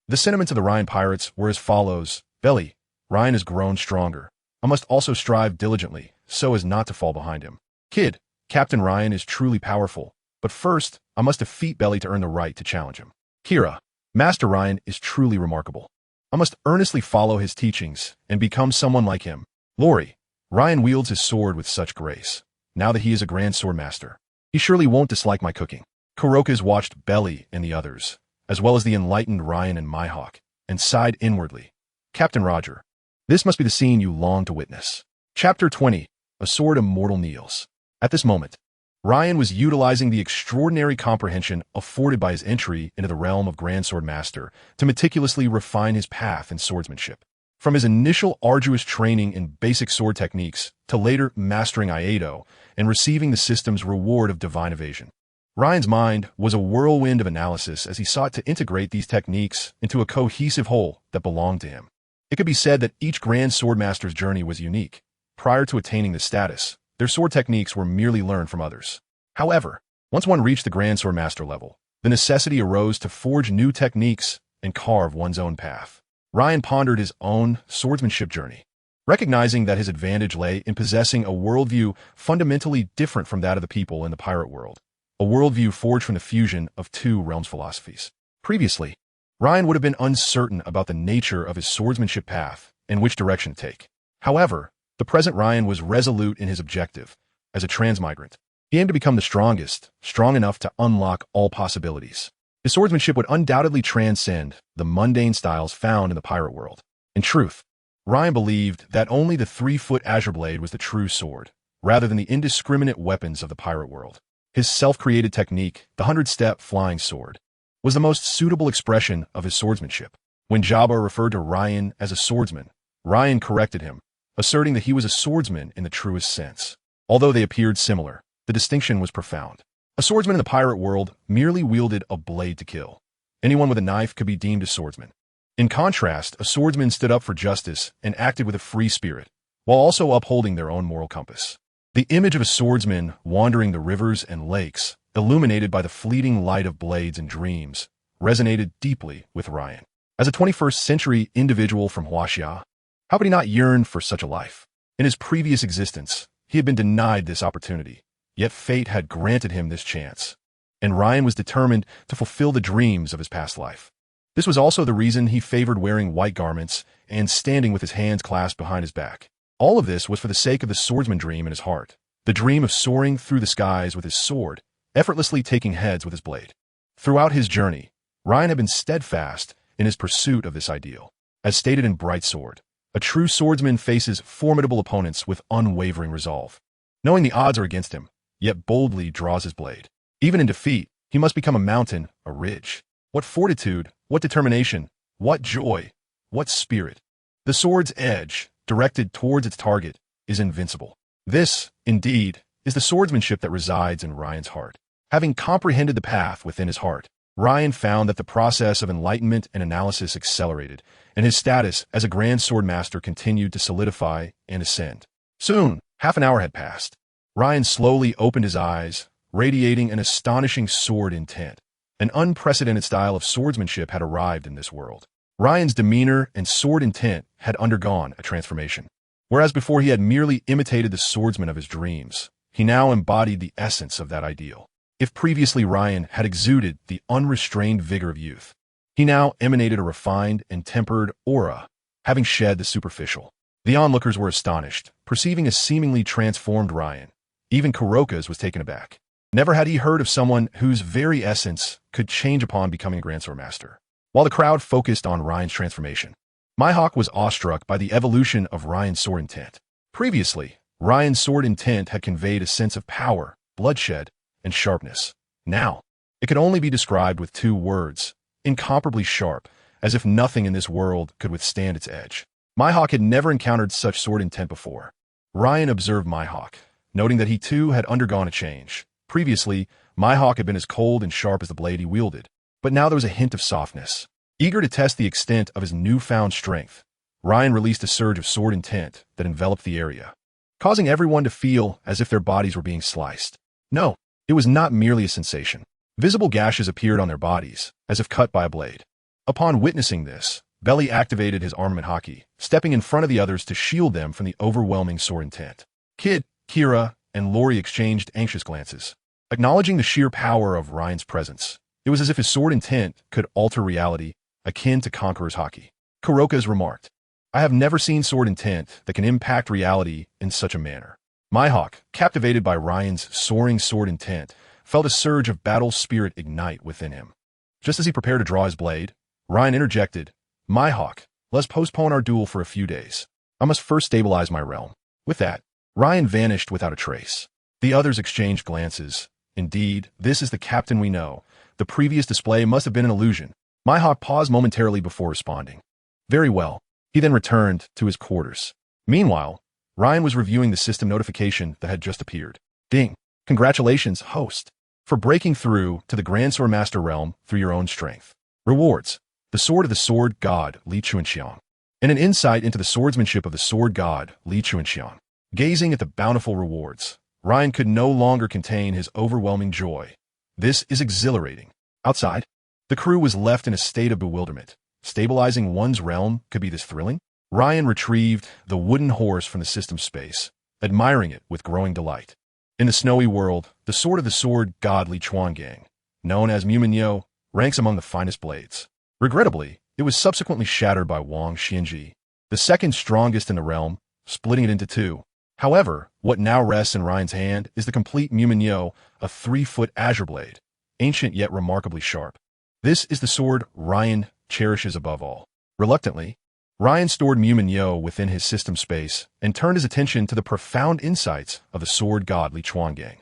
The sentiments of the Ryan Pirates were as follows. Belly, Ryan has grown stronger. I must also strive diligently, so as not to fall behind him. Kid, Captain Ryan is truly powerful, but first, I must defeat Belly to earn the right to challenge him. Kira, Master Ryan is truly remarkable. I must earnestly follow his teachings and become someone like him. Lori, Ryan wields his sword with such grace. Now that he is a Grand Sword Master, he surely won't dislike my cooking. Kuroka's watched Belly and the others, as well as the enlightened Ryan and Mihawk, and sighed inwardly. Captain Roger, this must be the scene you long to witness. Chapter 20, A Sword Immortal Kneels. At this moment, Ryan was utilizing the extraordinary comprehension afforded by his entry into the realm of Grand Sword Master to meticulously refine his path in swordsmanship. From his initial arduous training in basic sword techniques to later mastering Iaido and receiving the system's reward of divine evasion, Ryan's mind was a whirlwind of analysis as he sought to integrate these techniques into a cohesive whole that belonged to him. It could be said that each Grand Swordmaster's journey was unique. Prior to attaining this status, their sword techniques were merely learned from others. However, once one reached the Grand Swordmaster level, the necessity arose to forge new techniques and carve one's own path. Ryan pondered his own swordsmanship journey, recognizing that his advantage lay in possessing a worldview fundamentally different from that of the people in the pirate world, a worldview forged from the fusion of two realms' philosophies. Previously, Ryan would have been uncertain about the nature of his swordsmanship path and which direction to take. However, the present Ryan was resolute in his objective. As a transmigrant, he aimed to become the strongest, strong enough to unlock all possibilities. His swordsmanship would undoubtedly transcend the mundane styles found in the pirate world. In truth, Ryan believed that only the 3-foot azure blade was the true sword, rather than the indiscriminate weapons of the pirate world. His self-created technique, the 100-step flying sword, was the most suitable expression of his swordsmanship. When Jabba referred to Ryan as a swordsman, Ryan corrected him, asserting that he was a swordsman in the truest sense. Although they appeared similar, the distinction was profound. A swordsman in the pirate world merely wielded a blade to kill. Anyone with a knife could be deemed a swordsman. In contrast, a swordsman stood up for justice and acted with a free spirit, while also upholding their own moral compass. The image of a swordsman wandering the rivers and lakes, illuminated by the fleeting light of blades and dreams, resonated deeply with Ryan. As a 21st century individual from Huaxia, how could he not yearn for such a life? In his previous existence, he had been denied this opportunity, yet fate had granted him this chance, and Ryan was determined to fulfill the dreams of his past life. This was also the reason he favored wearing white garments and standing with his hands clasped behind his back. All of this was for the sake of the swordsman dream in his heart, the dream of soaring through the skies with his sword, effortlessly taking heads with his blade. Throughout his journey, Ryan had been steadfast in his pursuit of this ideal. As stated in Bright Sword, a true swordsman faces formidable opponents with unwavering resolve. Knowing the odds are against him, yet boldly draws his blade. Even in defeat, he must become a mountain, a ridge. What fortitude, what determination, what joy, what spirit. The sword's edge, directed towards its target, is invincible. This, indeed, is the swordsmanship that resides in Ryan's heart. Having comprehended the path within his heart, Ryan found that the process of enlightenment and analysis accelerated, and his status as a Grand Swordmaster continued to solidify and ascend. Soon, half an hour had passed. Ryan slowly opened his eyes, radiating an astonishing sword intent. An unprecedented style of swordsmanship had arrived in this world. Ryan's demeanor and sword intent had undergone a transformation. Whereas before he had merely imitated the swordsman of his dreams, he now embodied the essence of that ideal. If previously Ryan had exuded the unrestrained vigor of youth, he now emanated a refined and tempered aura, having shed the superficial. The onlookers were astonished, perceiving a seemingly transformed Ryan. Even Kuroka's was taken aback. Never had he heard of someone whose very essence could change upon becoming a Grand Swordmaster. While the crowd focused on Ryan's transformation, Mihawk was awestruck by the evolution of Ryan's sword intent. Previously, Ryan's sword intent had conveyed a sense of power, bloodshed, and sharpness. Now, it could only be described with 2 words, incomparably sharp, as if nothing in this world could withstand its edge. Mihawk had never encountered such sword intent before. Ryan observed Mihawk, noting that he too had undergone a change. Previously, Mihawk had been as cold and sharp as the blade he wielded, but now there was a hint of softness. Eager to test the extent of his newfound strength, Ryan released a surge of sword intent that enveloped the area, causing everyone to feel as if their bodies were being sliced. No, it was not merely a sensation. Visible gashes appeared on their bodies, as if cut by a blade. Upon witnessing this, Belly activated his armament haki, stepping in front of the others to shield them from the overwhelming sword intent. Kid, Kira, and Lori exchanged anxious glances. Acknowledging the sheer power of Ryan's presence, it was as if his sword intent could alter reality, akin to Conqueror's haki. Kuroka's remarked, "I have never seen sword intent that can impact reality in such a manner." Mihawk, captivated by Ryan's soaring sword intent, felt a surge of battle spirit ignite within him. Just as he prepared to draw his blade, Ryan interjected, "Mihawk, let's postpone our duel for a few days. I must first stabilize my realm." With that, Ryan vanished without a trace. The others exchanged glances. Indeed, this is the captain we know. The previous display must have been an illusion. Mihawk paused momentarily before responding. Very well. He then returned to his quarters. Meanwhile, Ryan was reviewing the system notification that had just appeared. Ding. Congratulations, host. for breaking through to the Grand Swordmaster realm through your own strength. Rewards: the Sword of the Sword God Li Chuanxiang, and an insight into the swordsmanship of the Sword God Li Chuanxiang. Gazing at the bountiful rewards, Ryan could no longer contain his overwhelming joy. This is exhilarating. Outside, the crew was left in a state of bewilderment. Stabilizing one's realm could be this thrilling? Ryan retrieved the wooden horse from the system space, admiring it with growing delight. In the snowy world, the Sword of the Sword God Li Chuanxiang, known as Muminyo, ranks among the finest blades. Regrettably, it was subsequently shattered by Wang Xianji, the second strongest in the realm, splitting it into two. However, what now rests in Ryan's hand is the complete Muminyo, a 3-foot azure blade, ancient yet remarkably sharp. This is the sword Ryan cherishes above all. Reluctantly, Ryan stored Muminyo within his system space and turned his attention to the profound insights of the sword god Li Chuanxiang.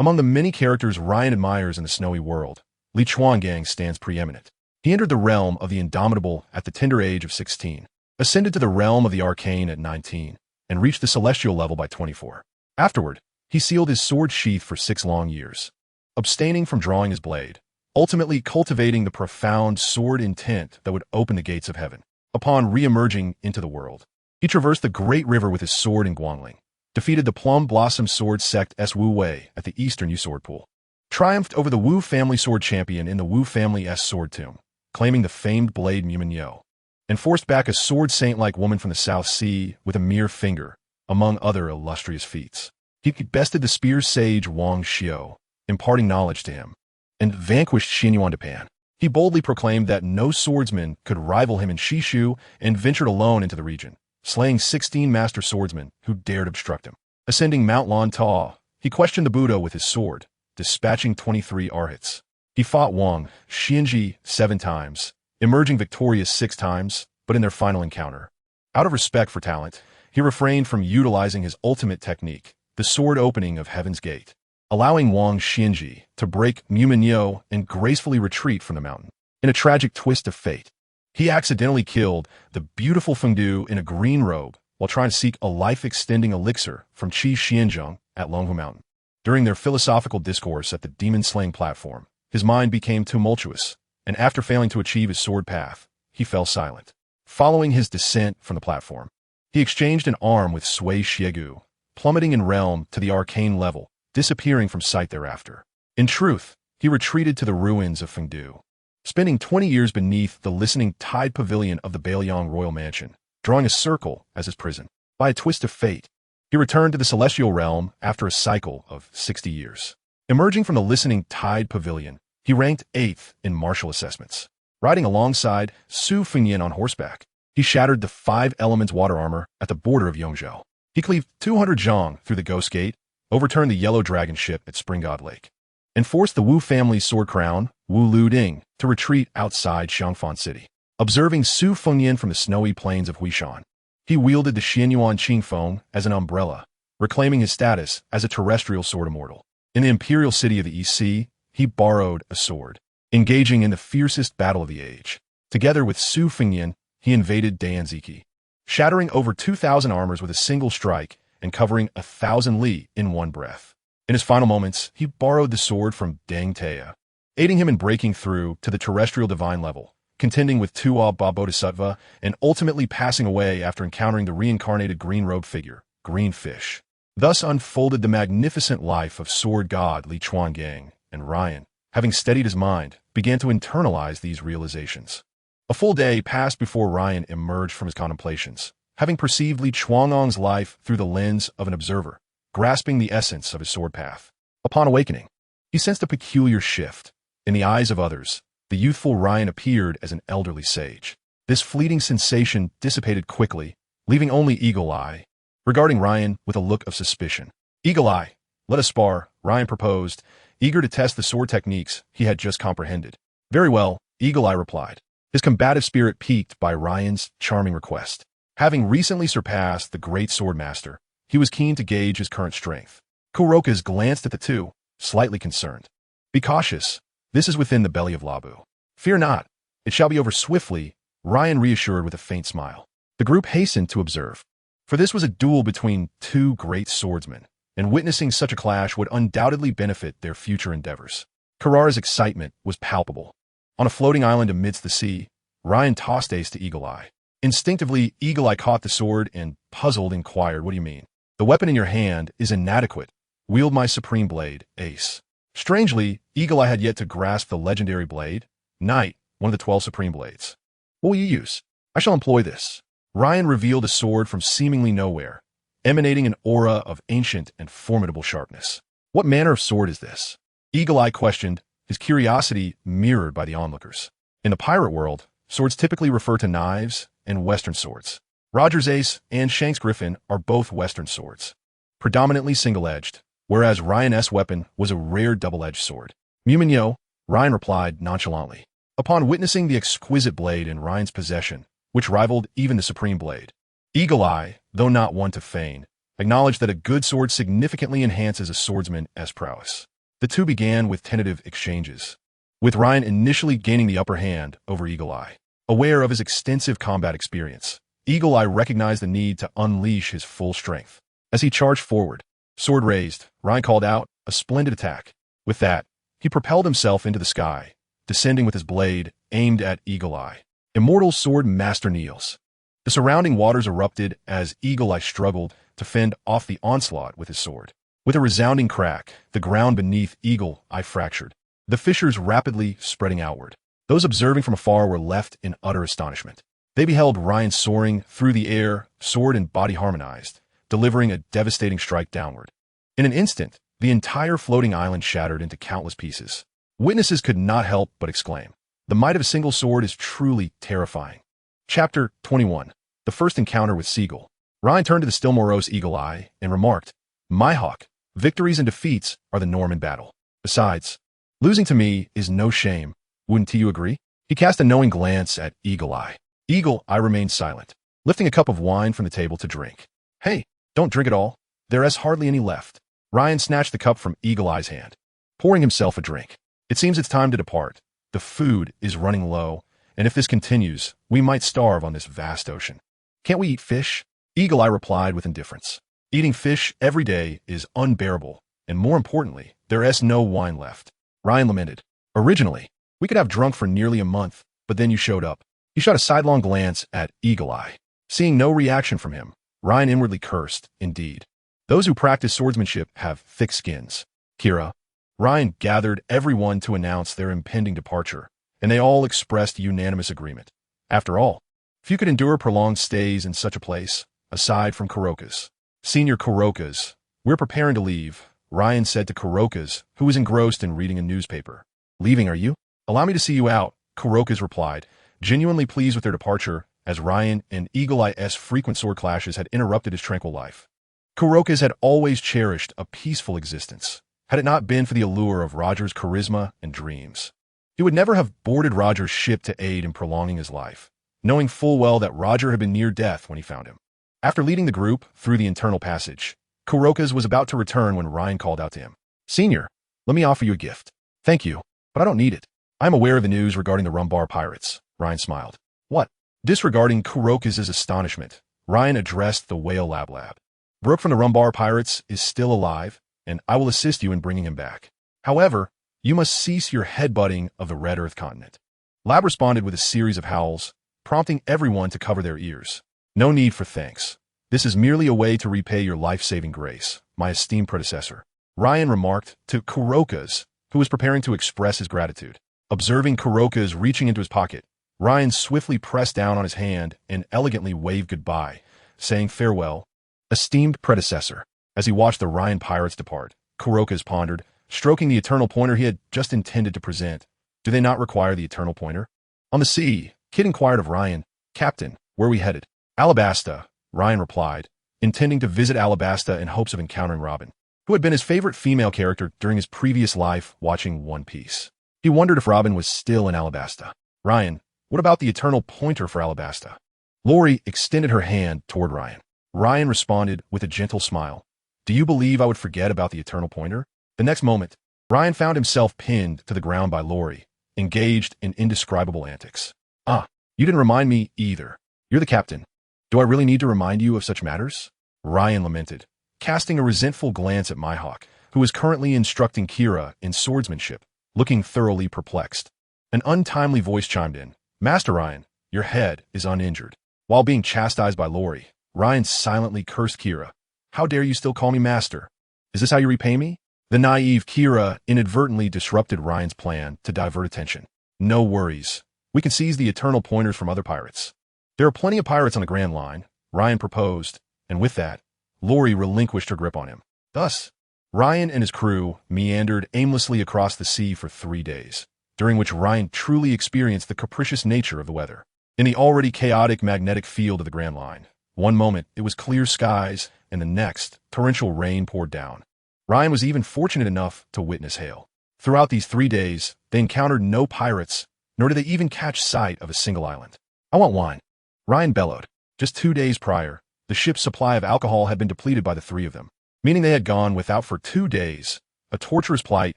Among the many characters Ryan admires in the snowy world, Li Chuanxiang stands preeminent. He entered the realm of the indomitable at the tender age of 16, ascended to the realm of the arcane at 19, and reached the celestial level by 24. Afterward, he sealed his sword sheath for 6 long years, abstaining from drawing his blade, ultimately cultivating the profound sword intent that would open the gates of heaven. Upon re-emerging into the world, he traversed the great river with his sword in Guangling, defeated the Plum Blossom Sword Sect S Wu Wei at the Eastern Yu Sword Pool, triumphed over the Wu family sword champion in the Wu family S Sword Tomb, claiming the famed blade Muminyo, and forced back a sword saint-like woman from the South Sea with a mere finger, among other illustrious feats. He bested the spear sage Wang Xiao, imparting knowledge to him, and vanquished Xinyuan Japan. He boldly proclaimed that no swordsman could rival him in Shishu and ventured alone into the region, slaying 16 master swordsmen who dared obstruct him. Ascending Mount Lan Ta, he questioned the Buddha with his sword, dispatching 23 arhats. He fought Wang Xianji 7 times, emerging victorious 6 times, but in their final encounter, out of respect for talent, he refrained from utilizing his ultimate technique, the sword opening of Heaven's Gate, allowing Wang Xianji to break Muminyo and gracefully retreat from the mountain. In a tragic twist of fate, he accidentally killed the beautiful Fengdu in a green robe while trying to seek a life-extending elixir from Qi Xianzheng at Longhu Mountain. During their philosophical discourse at the demon-slaying platform, his mind became tumultuous, and after failing to achieve his sword path, he fell silent. Following his descent from the platform, he exchanged an arm with Sui Xiegu, plummeting in realm to the arcane level, disappearing from sight thereafter. In truth, he retreated to the ruins of Fengdu, spending 20 years beneath the listening tide pavilion of the Bailiang royal mansion, drawing a circle as his prison. By a twist of fate, he returned to the celestial realm after a cycle of 60 years. Emerging from the listening tide pavilion, he ranked 8th in martial assessments. Riding alongside Su Fengyan on horseback, he shattered the 5 elements water armor at the border of Yongzhou. He cleaved 200 zhang through the Ghost Gate, overturned the Yellow Dragon ship at Spring God Lake, and forced the Wu family's sword crown, Wu Lu Ding, to retreat outside Xiangfan City. Observing Su Fengyan from the snowy plains of Huishan, he wielded the Xianyuan Qingfeng as an umbrella, reclaiming his status as a terrestrial sword immortal. In the imperial city of the East Sea, he borrowed a sword, engaging in the fiercest battle of the age. Together with Su Fengyan, he invaded Danziki, shattering over 2,000 armors with a single strike and covering 1,000 li in one breath. In his final moments, he borrowed the sword from Deng Teia, aiding him in breaking through to the terrestrial divine level, contending with Tuo Ba Bodhisattva, and ultimately passing away after encountering the reincarnated green-robed figure, Green Fish. Thus unfolded the magnificent life of sword god Li Chuanxiang, and Ryan, having steadied his mind, began to internalize these realizations. A full day passed before Ryan emerged from his contemplations, having perceived Li Chuanxiang's life through the lens of an observer, grasping the essence of his sword path. Upon awakening, he sensed a peculiar shift. In the eyes of others, the youthful Ryan appeared as an elderly sage. This fleeting sensation dissipated quickly, leaving only Eagle Eye, regarding Ryan with a look of suspicion. Eagle Eye, let us spar, Ryan proposed, eager to test the sword techniques he had just comprehended. Very well, Eagle Eye replied, his combative spirit piqued by Ryan's charming request. Having recently surpassed the great swordmaster, he was keen to gauge his current strength. Kurokas glanced at the two, slightly concerned. Be cautious. This is within the belly of Labu. Fear not. It shall be over swiftly, Ryan reassured with a faint smile. The group hastened to observe, for this was a duel between 2 great swordsmen, and witnessing such a clash would undoubtedly benefit their future endeavors. Kurara's excitement was palpable. On a floating island amidst the sea, Ryan tossed Ace to Eagle Eye. Instinctively, Eagle Eye caught the sword and, puzzled, inquired, "What do you mean?" "The weapon in your hand is inadequate. Wield my supreme blade, Ace." Strangely, Eagle Eye had yet to grasp the legendary blade, Knight, one of the 12 supreme blades. "What will you use?" "I shall employ this." Ryan revealed a sword from seemingly nowhere, emanating an aura of ancient and formidable sharpness. "What manner of sword is this?" Eagle Eye questioned, his curiosity mirrored by the onlookers. In the pirate world, swords typically refer to knives and Western swords. Roger's Ace and Shanks' Griffin are both Western swords, predominantly single-edged, whereas Ryan's weapon was a rare double-edged sword. "Muminyo," Ryan replied nonchalantly. Upon witnessing the exquisite blade in Ryan's possession, which rivaled even the supreme blade, Eagle Eye, though not one to feign, acknowledged that a good sword significantly enhances a swordsman's prowess. The two began with tentative exchanges, with Ryan initially gaining the upper hand over Eagle Eye. Aware of his extensive combat experience, Eagle Eye recognized the need to unleash his full strength. As he charged forward, sword raised, Ryan called out, "A splendid attack." With that, he propelled himself into the sky, descending with his blade aimed at Eagle Eye. Immortal sword master kneels. The surrounding waters erupted as Eagle Eye struggled to fend off the onslaught with his sword. With a resounding crack, the ground beneath Eagle Eye fractured, the fissures rapidly spreading outward. Those observing from afar were left in utter astonishment. They beheld Ryan soaring through the air, sword and body harmonized, delivering a devastating strike downward. In an instant, the entire floating island shattered into countless pieces. Witnesses could not help but exclaim, "The might of a single sword is truly terrifying." Chapter 21. The First Encounter with Seagull. Ryan turned to the still morose Eagle Eye and remarked, "Mihawk, victories and defeats are the norm in battle. Besides, losing to me is no shame. Wouldn't you agree?" He cast a knowing glance at Eagle Eye. Eagle Eye remained silent, lifting a cup of wine from the table to drink. "Hey, don't drink it all. There's hardly any left." Ryan snatched the cup from Eagle Eye's hand, pouring himself a drink. "It seems it's time to depart. The food is running low, and if this continues, we might starve on this vast ocean." "Can't we eat fish?" Eagle Eye replied with indifference. "Eating fish every day is unbearable, and more importantly, there's no wine left." Ryan lamented. "Originally, we could have drunk for nearly a month, but then you showed up." He shot a sidelong glance at Eagle Eye. Seeing no reaction from him, Ryan inwardly cursed, indeed. Those who practice swordsmanship have thick skins. "Kira." Ryan gathered everyone to announce their impending departure, and they all expressed unanimous agreement. After all, few could endure prolonged stays in such a place, aside from Kuroka's. "Senior Kuroka's, we're preparing to leave," Ryan said to Kuroka's, who was engrossed in reading a newspaper. "Leaving, are you?" "Allow me to see you out," Kuroka's replied, genuinely pleased with their departure, as Ryan and Eagle Eye's frequent sword clashes had interrupted his tranquil life. Kuroka's had always cherished a peaceful existence, had it not been for the allure of Roger's charisma and dreams. He would never have boarded Roger's ship to aid in prolonging his life, knowing full well that Roger had been near death when he found him. After leading the group through the internal passage, Kuroka's was about to return when Ryan called out to him. "Senior, let me offer you a gift." "Thank you, but I don't need it. I am aware of the news regarding the Rumbar pirates." Ryan smiled. "What?" Disregarding Kuroka's astonishment, Ryan addressed the whale Lab. "Brooke from the Rumbar pirates is still alive, and I will assist you in bringing him back. However, you must cease your headbutting of the Red Earth continent." Lab responded with a series of howls, prompting everyone to cover their ears. "No need for thanks. This is merely a way to repay your life-saving grace, my esteemed predecessor," Ryan remarked to Kuroka's, who was preparing to express his gratitude. Observing Kuroka's reaching into his pocket, Ryan swiftly pressed down on his hand and elegantly waved goodbye, saying farewell, "Esteemed predecessor." As he watched the Ryan pirates depart, Kuroka's pondered, stroking the eternal pointer he had just intended to present. Do they not require the eternal pointer? On the sea, Kid inquired of Ryan, "Captain, where are we headed?" "Alabasta," Ryan replied, intending to visit Alabasta in hopes of encountering Robin, who had been his favorite female character during his previous life watching One Piece. He wondered if Robin was still in Alabasta. "Ryan, what about the eternal pointer for Alabasta?" Lori extended her hand toward Ryan. Ryan responded with a gentle smile. "Do you believe I would forget about the eternal pointer?" The next moment, Ryan found himself pinned to the ground by Lori, engaged in indescribable antics. "Ah, you didn't remind me either. You're the captain. Do I really need to remind you of such matters?" Ryan lamented, casting a resentful glance at Mihawk, who was currently instructing Kira in swordsmanship, looking thoroughly perplexed. An untimely voice chimed in. Master Ryan, your head is uninjured. While being chastised by Lori, Ryan silently cursed Kira. How dare you still call me master? Is this how you repay me? The naive Kira inadvertently disrupted Ryan's plan to divert attention. No worries. We can seize the eternal pointers from other pirates. There are plenty of pirates on the Grand Line, Ryan proposed, and with that, Lori relinquished her grip on him. Thus, Ryan and his crew meandered aimlessly across the sea for 3 days, during which Ryan truly experienced the capricious nature of the weather. In the already chaotic magnetic field of the Grand Line, one moment it was clear skies, and the next, torrential rain poured down. Ryan was even fortunate enough to witness hail. Throughout these 3 days, they encountered no pirates, nor did they even catch sight of a single island. I want wine, Ryan bellowed. Just 2 days prior, the ship's supply of alcohol had been depleted by the 3 of them, meaning they had gone without for 2 days, a torturous plight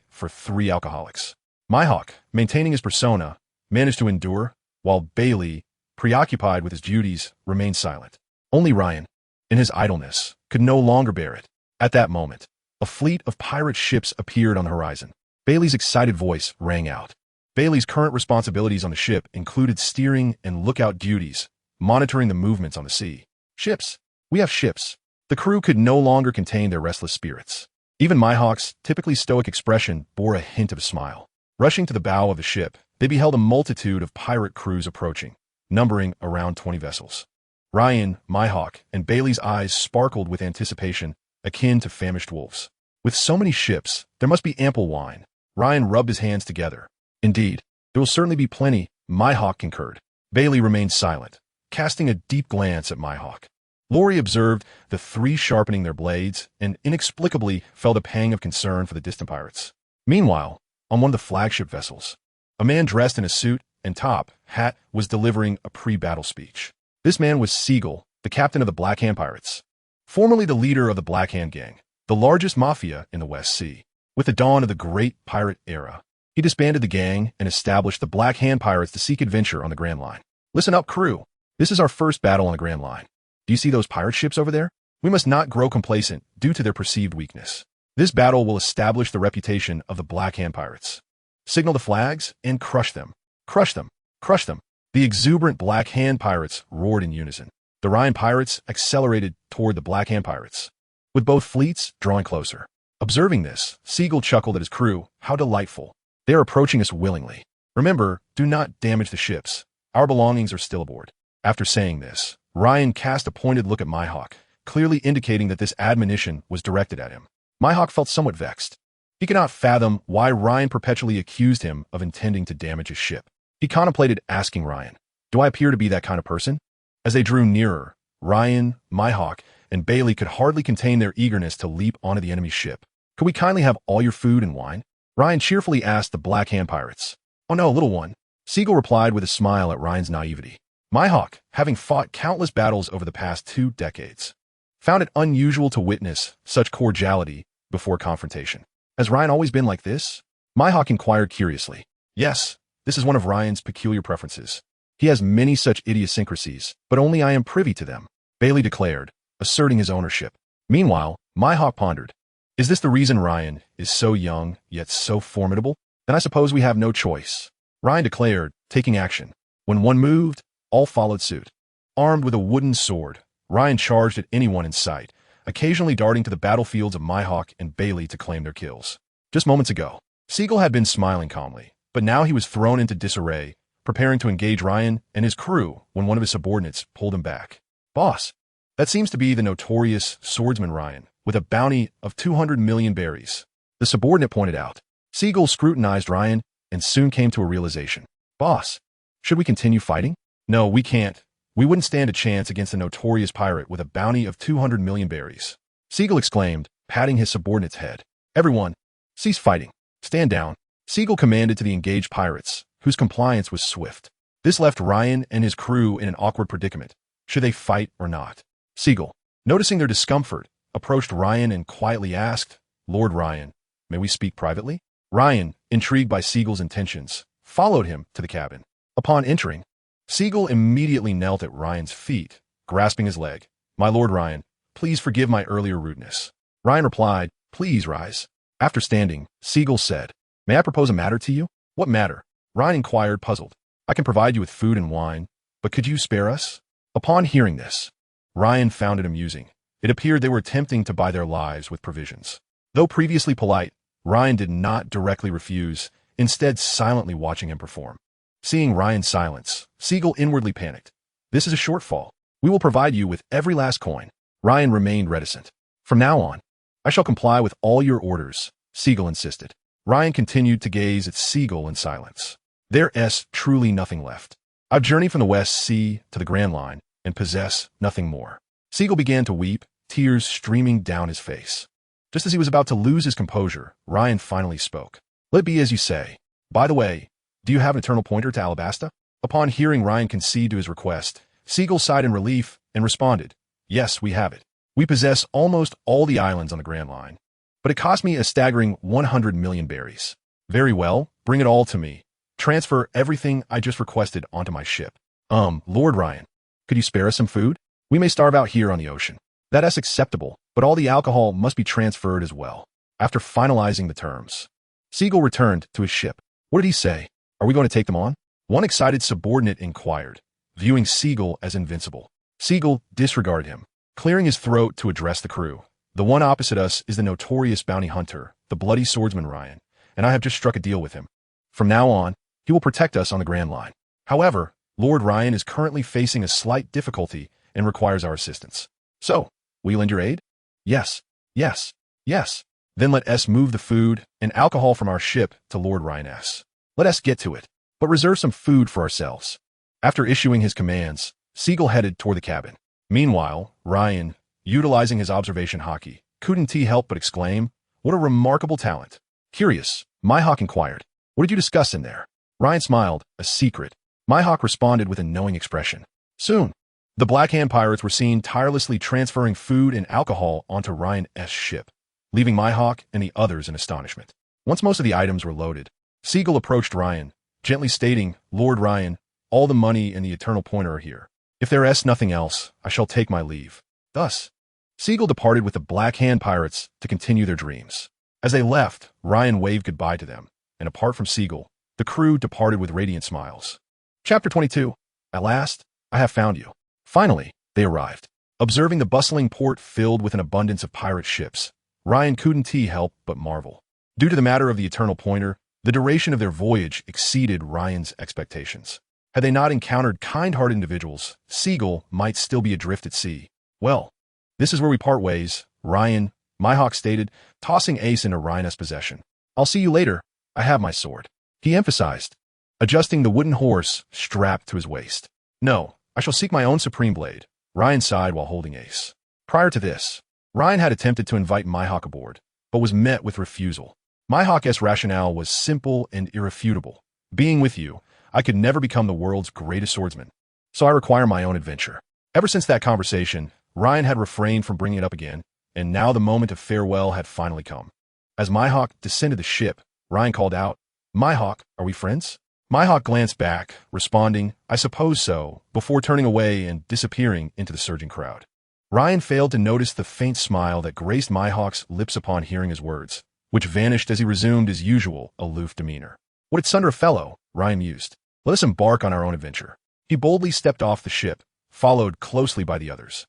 for 3 alcoholics. Mihawk, maintaining his persona, managed to endure, while Bailey, preoccupied with his duties, remained silent. Only Ryan, in his idleness, could no longer bear it. At that moment, a fleet of pirate ships appeared on the horizon. Bailey's excited voice rang out. Bailey's current responsibilities on the ship included steering and lookout duties, monitoring the movements on the sea. Ships. We have ships. The crew could no longer contain their restless spirits. Even Mihawk's typically stoic expression bore a hint of a smile. Rushing to the bow of the ship, they beheld a multitude of pirate crews approaching, numbering around 20 vessels. Ryan, Mihawk, and Bailey's eyes sparkled with anticipation, akin to famished wolves. With so many ships, there must be ample wine. Ryan rubbed his hands together. Indeed, there will certainly be plenty, Mihawk concurred. Bailey remained silent, casting a deep glance at Mihawk. Lori observed the 3 sharpening their blades and inexplicably felt a pang of concern for the distant pirates. Meanwhile, on one of the flagship vessels, a man dressed in a suit and top hat was delivering a pre-battle speech. This man was Seagull, the captain of the Black Hand Pirates, formerly the leader of the Black Hand Gang, the largest mafia in the West Sea. With the dawn of the Great Pirate Era, he disbanded the gang and established the Black Hand Pirates to seek adventure on the Grand Line. Listen up, crew. This is our first battle on the Grand Line. Do you see those pirate ships over there? We must not grow complacent due to their perceived weakness. This battle will establish the reputation of the Black Hand Pirates. Signal the flags and crush them. Crush them. Crush them. The exuberant Black Hand Pirates roared in unison. The Ryan Pirates accelerated toward the Black Hand Pirates, with both fleets drawing closer. Observing this, Seagull chuckled at his crew. How delightful. They are approaching us willingly. Remember, do not damage the ships. Our belongings are still aboard. After saying this, Ryan cast a pointed look at Mihawk, clearly indicating that this admonition was directed at him. Mihawk felt somewhat vexed. He could not fathom why Ryan perpetually accused him of intending to damage his ship. He contemplated asking Ryan, "Do I appear to be that kind of person?" As they drew nearer, Ryan, Mihawk, and Bailey could hardly contain their eagerness to leap onto the enemy's ship. "Could we kindly have all your food and wine?" Ryan cheerfully asked the Black Hand Pirates. "Oh no, little one," Seagull replied with a smile at Ryan's naivety. Mihawk, having fought countless battles over the past 2 decades, found it unusual to witness such cordiality before confrontation. Has Ryan always been like this? Mihawk inquired curiously. Yes, this is one of Ryan's peculiar preferences. He has many such idiosyncrasies, but only I am privy to them, Bailey declared, asserting his ownership. Meanwhile, Mihawk pondered. Is this the reason Ryan is so young, yet so formidable? Then I suppose we have no choice. Ryan declared, taking action. When one moved, all followed suit. Armed with a wooden sword, Ryan charged at anyone in sight, occasionally darting to the battlefields of Mihawk and Bailey to claim their kills. Just moments ago, Seagull had been smiling calmly, but now he was thrown into disarray, preparing to engage Ryan and his crew when one of his subordinates pulled him back. Boss, that seems to be the notorious swordsman Ryan, with a bounty of 200 million berries. The subordinate pointed out. Seagull scrutinized Ryan and soon came to a realization. Boss, should we continue fighting? No, we can't. We wouldn't stand a chance against a notorious pirate with a bounty of 200 million berries. Seagull exclaimed, patting his subordinate's head. Everyone, cease fighting. Stand down. Seagull commanded to the engaged pirates, whose compliance was swift. This left Ryan and his crew in an awkward predicament. Should they fight or not? Seagull, noticing their discomfort, approached Ryan and quietly asked, Lord Ryan, may we speak privately? Ryan, intrigued by Seagull's intentions, followed him to the cabin. Upon entering, Seagull immediately knelt at Ryan's feet, grasping his leg. My Lord Ryan, please forgive my earlier rudeness. Ryan replied, please rise. After standing, Seagull said, may I propose a matter to you? What matter? Ryan inquired, puzzled. I can provide you with food and wine, but could you spare us? Upon hearing this, Ryan found it amusing. It appeared they were attempting to buy their lives with provisions. Though previously polite, Ryan did not directly refuse, instead silently watching him perform. Seeing Ryan's silence, Seagull inwardly panicked. This is a shortfall. We will provide you with every last coin. Ryan remained reticent. From now on, I shall comply with all your orders, Seagull insisted. Ryan continued to gaze at Seagull in silence. There's truly nothing left. I've journeyed from the West Sea to the Grand Line and possess nothing more. Seagull began to weep, tears streaming down his face. Just as he was about to lose his composure, Ryan finally spoke. Let it be as you say. By the way, do you have an eternal pointer to Alabasta? Upon hearing Ryan concede to his request, Seagull sighed in relief and responded, yes, we have it. We possess almost all the islands on the Grand Line, but it cost me a staggering 100 million berries. Very well, bring it all to me. Transfer everything I just requested onto my ship. Lord Ryan, could you spare us some food? We may starve out here on the ocean. That's acceptable, but all the alcohol must be transferred as well. After finalizing the terms, Seagull returned to his ship. What did he say? Are we going to take them on? One excited subordinate inquired, viewing Seagull as invincible. Seagull disregarded him, clearing his throat to address the crew. The one opposite us is the notorious bounty hunter, the bloody swordsman Ryan, and I have just struck a deal with him. From now on, he will protect us on the Grand Line. However, Lord Ryan is currently facing a slight difficulty and requires our assistance. So, will you lend your aid? Yes, yes, yes. Then let us move the food and alcohol from our ship to Lord Ryan S. Let us get to it, but reserve some food for ourselves. After issuing his commands, Seagull headed toward the cabin. Meanwhile, Ryan, utilizing his observation hockey, couldn't help but exclaim, what a remarkable talent. Curious, Mihawk inquired, what did you discuss in there? Ryan smiled, a secret. Mihawk responded with a knowing expression. Soon, the Black Hand pirates were seen tirelessly transferring food and alcohol onto Ryan's ship, leaving Mihawk and the others in astonishment. Once most of the items were loaded, Seagull approached Ryan, gently stating, Lord Ryan, all the money and the eternal pointer are here. If there is nothing else, I shall take my leave. Thus, Seagull departed with the Black Hand pirates to continue their dreams. As they left, Ryan waved goodbye to them, and apart from Seagull, the crew departed with radiant smiles. Chapter 22. At last, I have found you. Finally, they arrived. Observing the bustling port filled with an abundance of pirate ships, Ryan couldn't help but marvel. Due to the matter of the eternal pointer, the duration of their voyage exceeded Ryan's expectations. Had they not encountered kind-hearted individuals, Seagull might still be adrift at sea. Well, this is where we part ways, Ryan, Mihawk stated, tossing Ace into Ryan's possession. I'll see you later. I have my sword. He emphasized, adjusting the wooden horse strapped to his waist. No, I shall seek my own supreme blade, Ryan sighed while holding Ace. Prior to this, Ryan had attempted to invite Mihawk aboard, but was met with refusal. Mihawk's rationale was simple and irrefutable. Being with you, I could never become the world's greatest swordsman, so I require my own adventure. Ever since that conversation, Ryan had refrained from bringing it up again, and now the moment of farewell had finally come. As Mihawk descended the ship, Ryan called out, Mihawk, are we friends? Mihawk glanced back, responding, I suppose so, before turning away and disappearing into the surging crowd. Ryan failed to notice the faint smile that graced Mihawk's lips upon hearing his words, which vanished as he resumed his usual aloof demeanor. What did sunder a fellow? Ryan mused. Let us embark on our own adventure. He boldly stepped off the ship, followed closely by the others.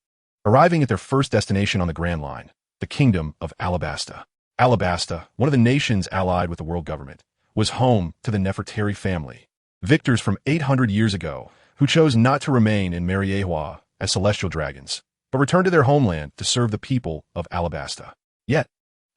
Arriving at their first destination on the Grand Line, the kingdom of Alabasta. Alabasta, one of the nations allied with the world government, was home to the Nefertari family, victors from 800 years ago, who chose not to remain in Mariewa as celestial dragons, but returned to their homeland to serve the people of Alabasta. Yet,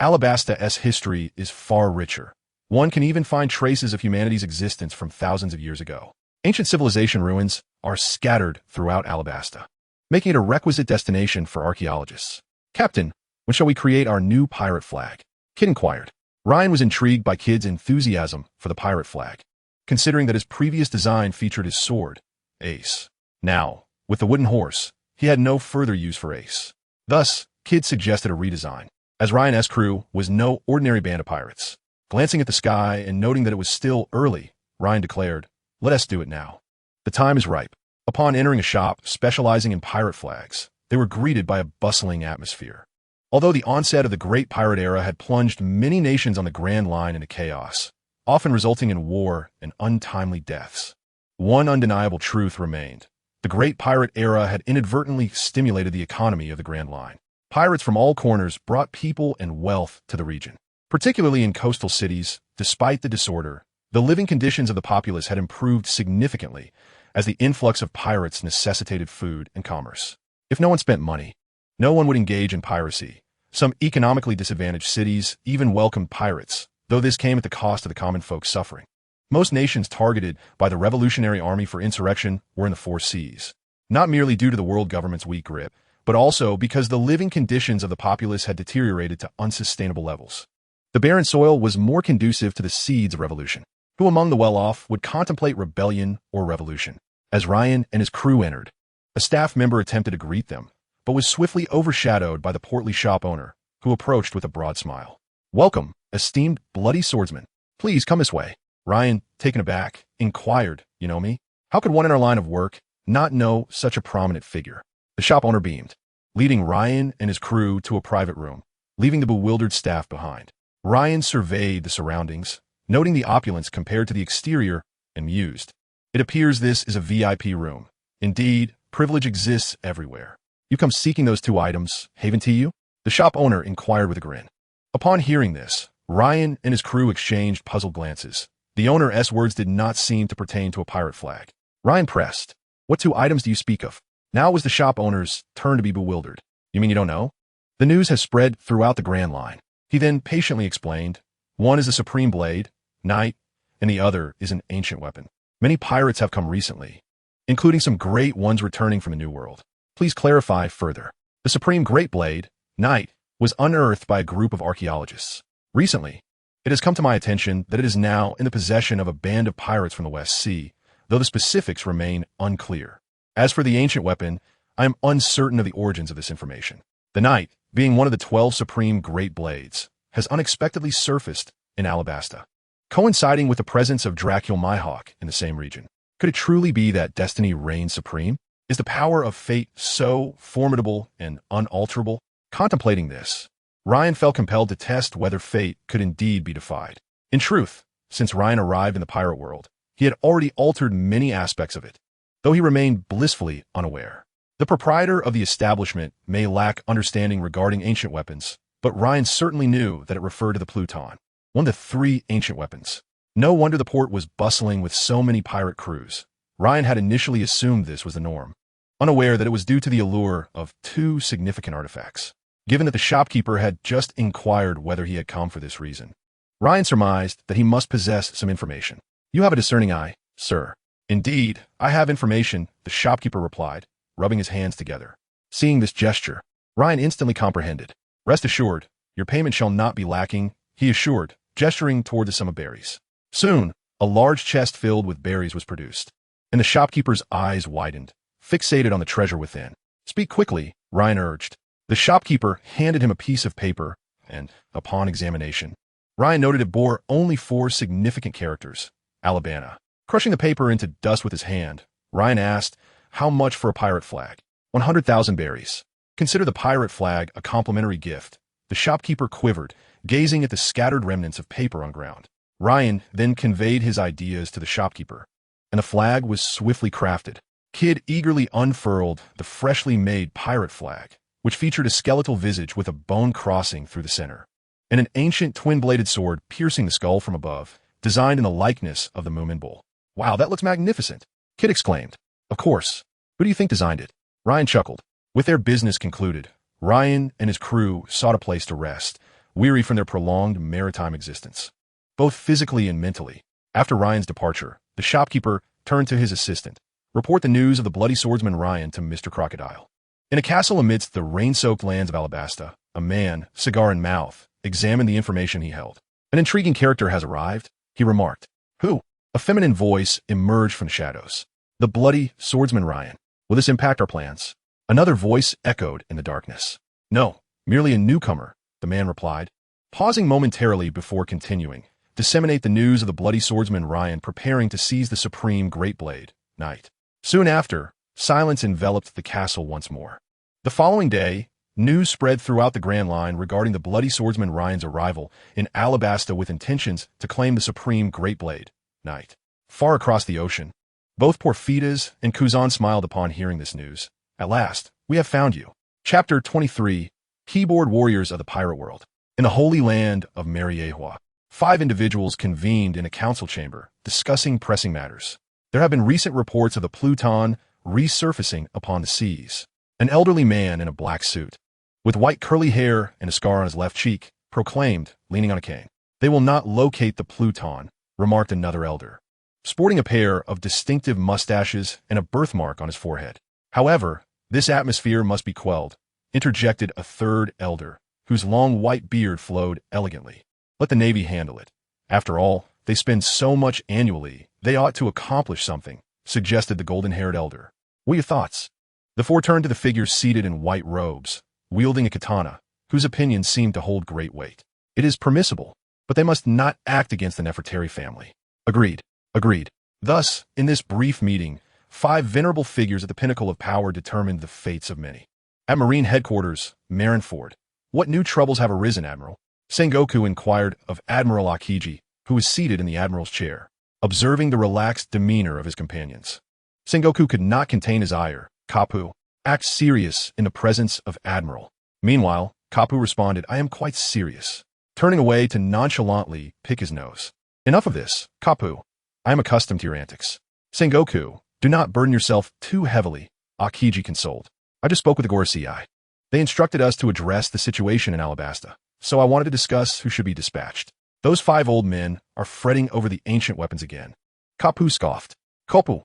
Alabasta's history is far richer. One can even find traces of humanity's existence from thousands of years ago. Ancient civilization ruins are scattered throughout Alabasta, making it a requisite destination for archaeologists. Captain, when shall we create our new pirate flag? Kid inquired. Ryan was intrigued by Kid's enthusiasm for the pirate flag, considering that his previous design featured his sword, Ace. Now, with the wooden horse, he had no further use for Ace. Thus, Kid suggested a redesign, as Ryan's crew was no ordinary band of pirates. Glancing at the sky and noting that it was still early, Ryan declared, let us do it now. The time is ripe. Upon entering a shop specializing in pirate flags, they were greeted by a bustling atmosphere. Although the onset of the Great Pirate Era had plunged many nations on the Grand Line into chaos, often resulting in war and untimely deaths, one undeniable truth remained. The Great Pirate Era had inadvertently stimulated the economy of the Grand Line. Pirates from all corners brought people and wealth to the region. Particularly in coastal cities, despite the disorder, the living conditions of the populace had improved significantly as the influx of pirates necessitated food and commerce. If no one spent money, no one would engage in piracy. Some economically disadvantaged cities even welcomed pirates, though this came at the cost of the common folk's suffering. Most nations targeted by the Revolutionary Army for insurrection were in the Four Seas, not merely due to the world government's weak grip, but also because the living conditions of the populace had deteriorated to unsustainable levels. The barren soil was more conducive to the seeds of revolution. Who among the well-off would contemplate rebellion or revolution? As Ryan and his crew entered, a staff member attempted to greet them, but was swiftly overshadowed by the portly shop owner, who approached with a broad smile. "Welcome, esteemed bloody swordsman. Please come this way." Ryan, taken aback, inquired, "You know me? How could one in our line of work not know such a prominent figure?" The shop owner beamed, leading Ryan and his crew to a private room, leaving the bewildered staff behind. Ryan surveyed the surroundings, noting the opulence compared to the exterior, and mused. "It appears this is a VIP room. Indeed, privilege exists everywhere. You come seeking those two items, haven't you?" The shop owner inquired with a grin. Upon hearing this, Ryan and his crew exchanged puzzled glances. The owner's words did not seem to pertain to a pirate flag. Ryan pressed, "What two items do you speak of?" Now it was the shop owner's turn to be bewildered. "You mean you don't know? The news has spread throughout the Grand Line." He then patiently explained, "One is a supreme blade, knight, and the other is an ancient weapon. Many pirates have come recently, including some great ones returning from the New World. Please clarify further." The supreme great blade, knight, was unearthed by a group of archaeologists. Recently, it has come to my attention that it is now in the possession of a band of pirates from the West Sea, though the specifics remain unclear. As for the ancient weapon, I am uncertain of the origins of this information. The knight, being one of the 12 supreme great blades, has unexpectedly surfaced in Alabasta, coinciding with the presence of Shanks and Mihawk in the same region. Could it truly be that destiny reigns supreme? Is the power of fate so formidable and unalterable? Contemplating this, Ryan felt compelled to test whether fate could indeed be defied. In truth, since Ryan arrived in the pirate world, he had already altered many aspects of it, though he remained blissfully unaware. The proprietor of the establishment may lack understanding regarding ancient weapons, but Ryan certainly knew that it referred to the Pluton, one of the 3 ancient weapons. No wonder the port was bustling with so many pirate crews. Ryan had initially assumed this was the norm, unaware that it was due to the allure of 2 significant artifacts. Given that the shopkeeper had just inquired whether he had come for this reason, Ryan surmised that he must possess some information. "You have a discerning eye, sir." "Indeed, I have information," the shopkeeper replied, rubbing his hands together. Seeing this gesture, Ryan instantly comprehended. "Rest assured, your payment shall not be lacking," he assured, gesturing toward the sum of berries. Soon, a large chest filled with berries was produced, and the shopkeeper's eyes widened, fixated on the treasure within. "Speak quickly," Ryan urged. The shopkeeper handed him a piece of paper, and, upon examination, Ryan noted it bore only 4 significant characters: Alabama. Crushing the paper into dust with his hand, Ryan asked, "How much for a pirate flag?" 100,000 berries. Consider the pirate flag a complimentary gift." The shopkeeper quivered, gazing at the scattered remnants of paper on ground. Ryan then conveyed his ideas to the shopkeeper, and the flag was swiftly crafted. Kid eagerly unfurled the freshly made pirate flag, which featured a skeletal visage with a bone crossing through the center, and an ancient twin-bladed sword piercing the skull from above, designed in the likeness of the Moomin Bull. "Wow, that looks magnificent," Kid exclaimed. "Of course. Who do you think designed it?" Ryan chuckled. With their business concluded, Ryan and his crew sought a place to rest, weary from their prolonged maritime existence, both physically and mentally. After Ryan's departure, the shopkeeper turned to his assistant. "Report the news of the bloody swordsman Ryan to Mr. Crocodile." In a castle amidst the rain-soaked lands of Alabasta, a man, cigar in mouth, examined the information he held. "An intriguing character has arrived," he remarked. "Who?" A feminine voice emerged from the shadows. "The bloody swordsman Ryan. Will this impact our plans?" Another voice echoed in the darkness. "No, merely a newcomer," the man replied. Pausing momentarily before continuing, "Disseminate the news of the bloody swordsman Ryan preparing to seize the supreme great blade, knight." Soon after, silence enveloped the castle once more. The following day, news spread throughout the Grand Line regarding the bloody swordsman Ryan's arrival in Alabasta with intentions to claim the supreme Great Blade Knight. Far across the ocean, both Portgas and Chun smiled upon hearing this news. At last, we have found you. Chapter 23, Keyboard Warriors of the Pirate World. In the holy land of Mariehua, 5 individuals convened in a council chamber, discussing pressing matters. There have been recent reports of the Pluton resurfacing upon the seas. An elderly man in a black suit, with white curly hair and a scar on his left cheek, proclaimed, leaning on a cane. They will not locate the Pluton, remarked another elder, sporting a pair of distinctive mustaches and a birthmark on his forehead. However, this atmosphere must be quelled, interjected a third elder, whose long white beard flowed elegantly. Let the Navy handle it. After all, they spend so much annually, they ought to accomplish something, suggested the golden-haired elder. What are your thoughts? The 4 turned to the figures seated in white robes, wielding a katana, whose opinions seemed to hold great weight. It is permissible, but they must not act against the Nefertari family. Agreed. Agreed. Thus, in this brief meeting, 5 venerable figures at the pinnacle of power determined the fates of many. At Marine Headquarters, Marineford, what new troubles have arisen, Admiral? Sengoku inquired of Admiral Akiji, who was seated in the Admiral's chair, observing the relaxed demeanor of his companions. Sengoku could not contain his ire. Kapu, act serious in the presence of Admiral. Meanwhile, Kapu responded, I am quite serious, turning away to nonchalantly pick his nose. Enough of this, Kapu. I am accustomed to your antics. Sengoku, do not burden yourself too heavily, Akiji consoled. I just spoke with the Gorosei. They instructed us to address the situation in Alabasta, so I wanted to discuss who should be dispatched. Those 5 old men are fretting over the ancient weapons again. Kapu scoffed. Kopu.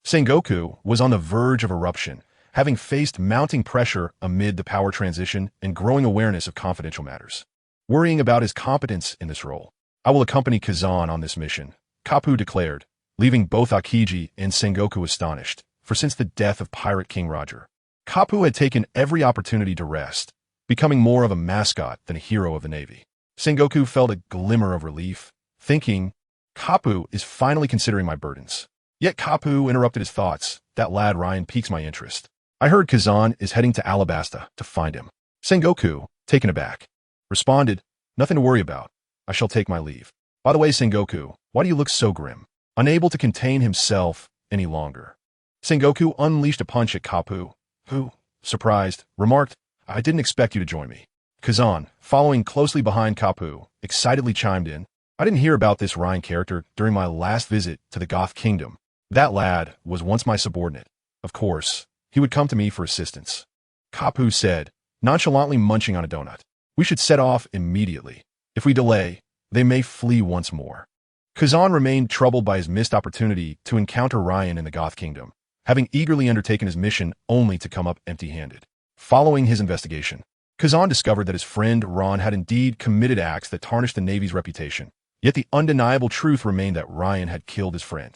Sengoku was on the verge of eruption, having faced mounting pressure amid the power transition and growing awareness of confidential matters. Worrying about his competence in this role, I will accompany Kazan on this mission, Kapu declared, leaving both Akiji and Sengoku astonished, for since the death of Pirate King Roger, Kapu had taken every opportunity to rest, becoming more of a mascot than a hero of the Navy. Sengoku felt a glimmer of relief, thinking, Kapu is finally considering my burdens. Yet Kapu interrupted his thoughts. That lad Ryan piques my interest. I heard Kazan is heading to Alabasta to find him. Sengoku, taken aback, responded, nothing to worry about. I shall take my leave. By the way, Sengoku, why do you look so grim? Unable to contain himself any longer. Sengoku unleashed a punch at Kapu, who, surprised, remarked, I didn't expect you to join me. Kazan, following closely behind Kapu, excitedly chimed in, I didn't hear about this Ryan character during my last visit to the Goth Kingdom. That lad was once my subordinate. Of course, he would come to me for assistance. Kapu said, nonchalantly munching on a donut. We should set off immediately. If we delay, they may flee once more. Kazan remained troubled by his missed opportunity to encounter Ryan in the Goth Kingdom, having eagerly undertaken his mission only to come up empty-handed. Following his investigation, Kazan discovered that his friend Ron had indeed committed acts that tarnished the Navy's reputation. Yet the undeniable truth remained that Ryan had killed his friend.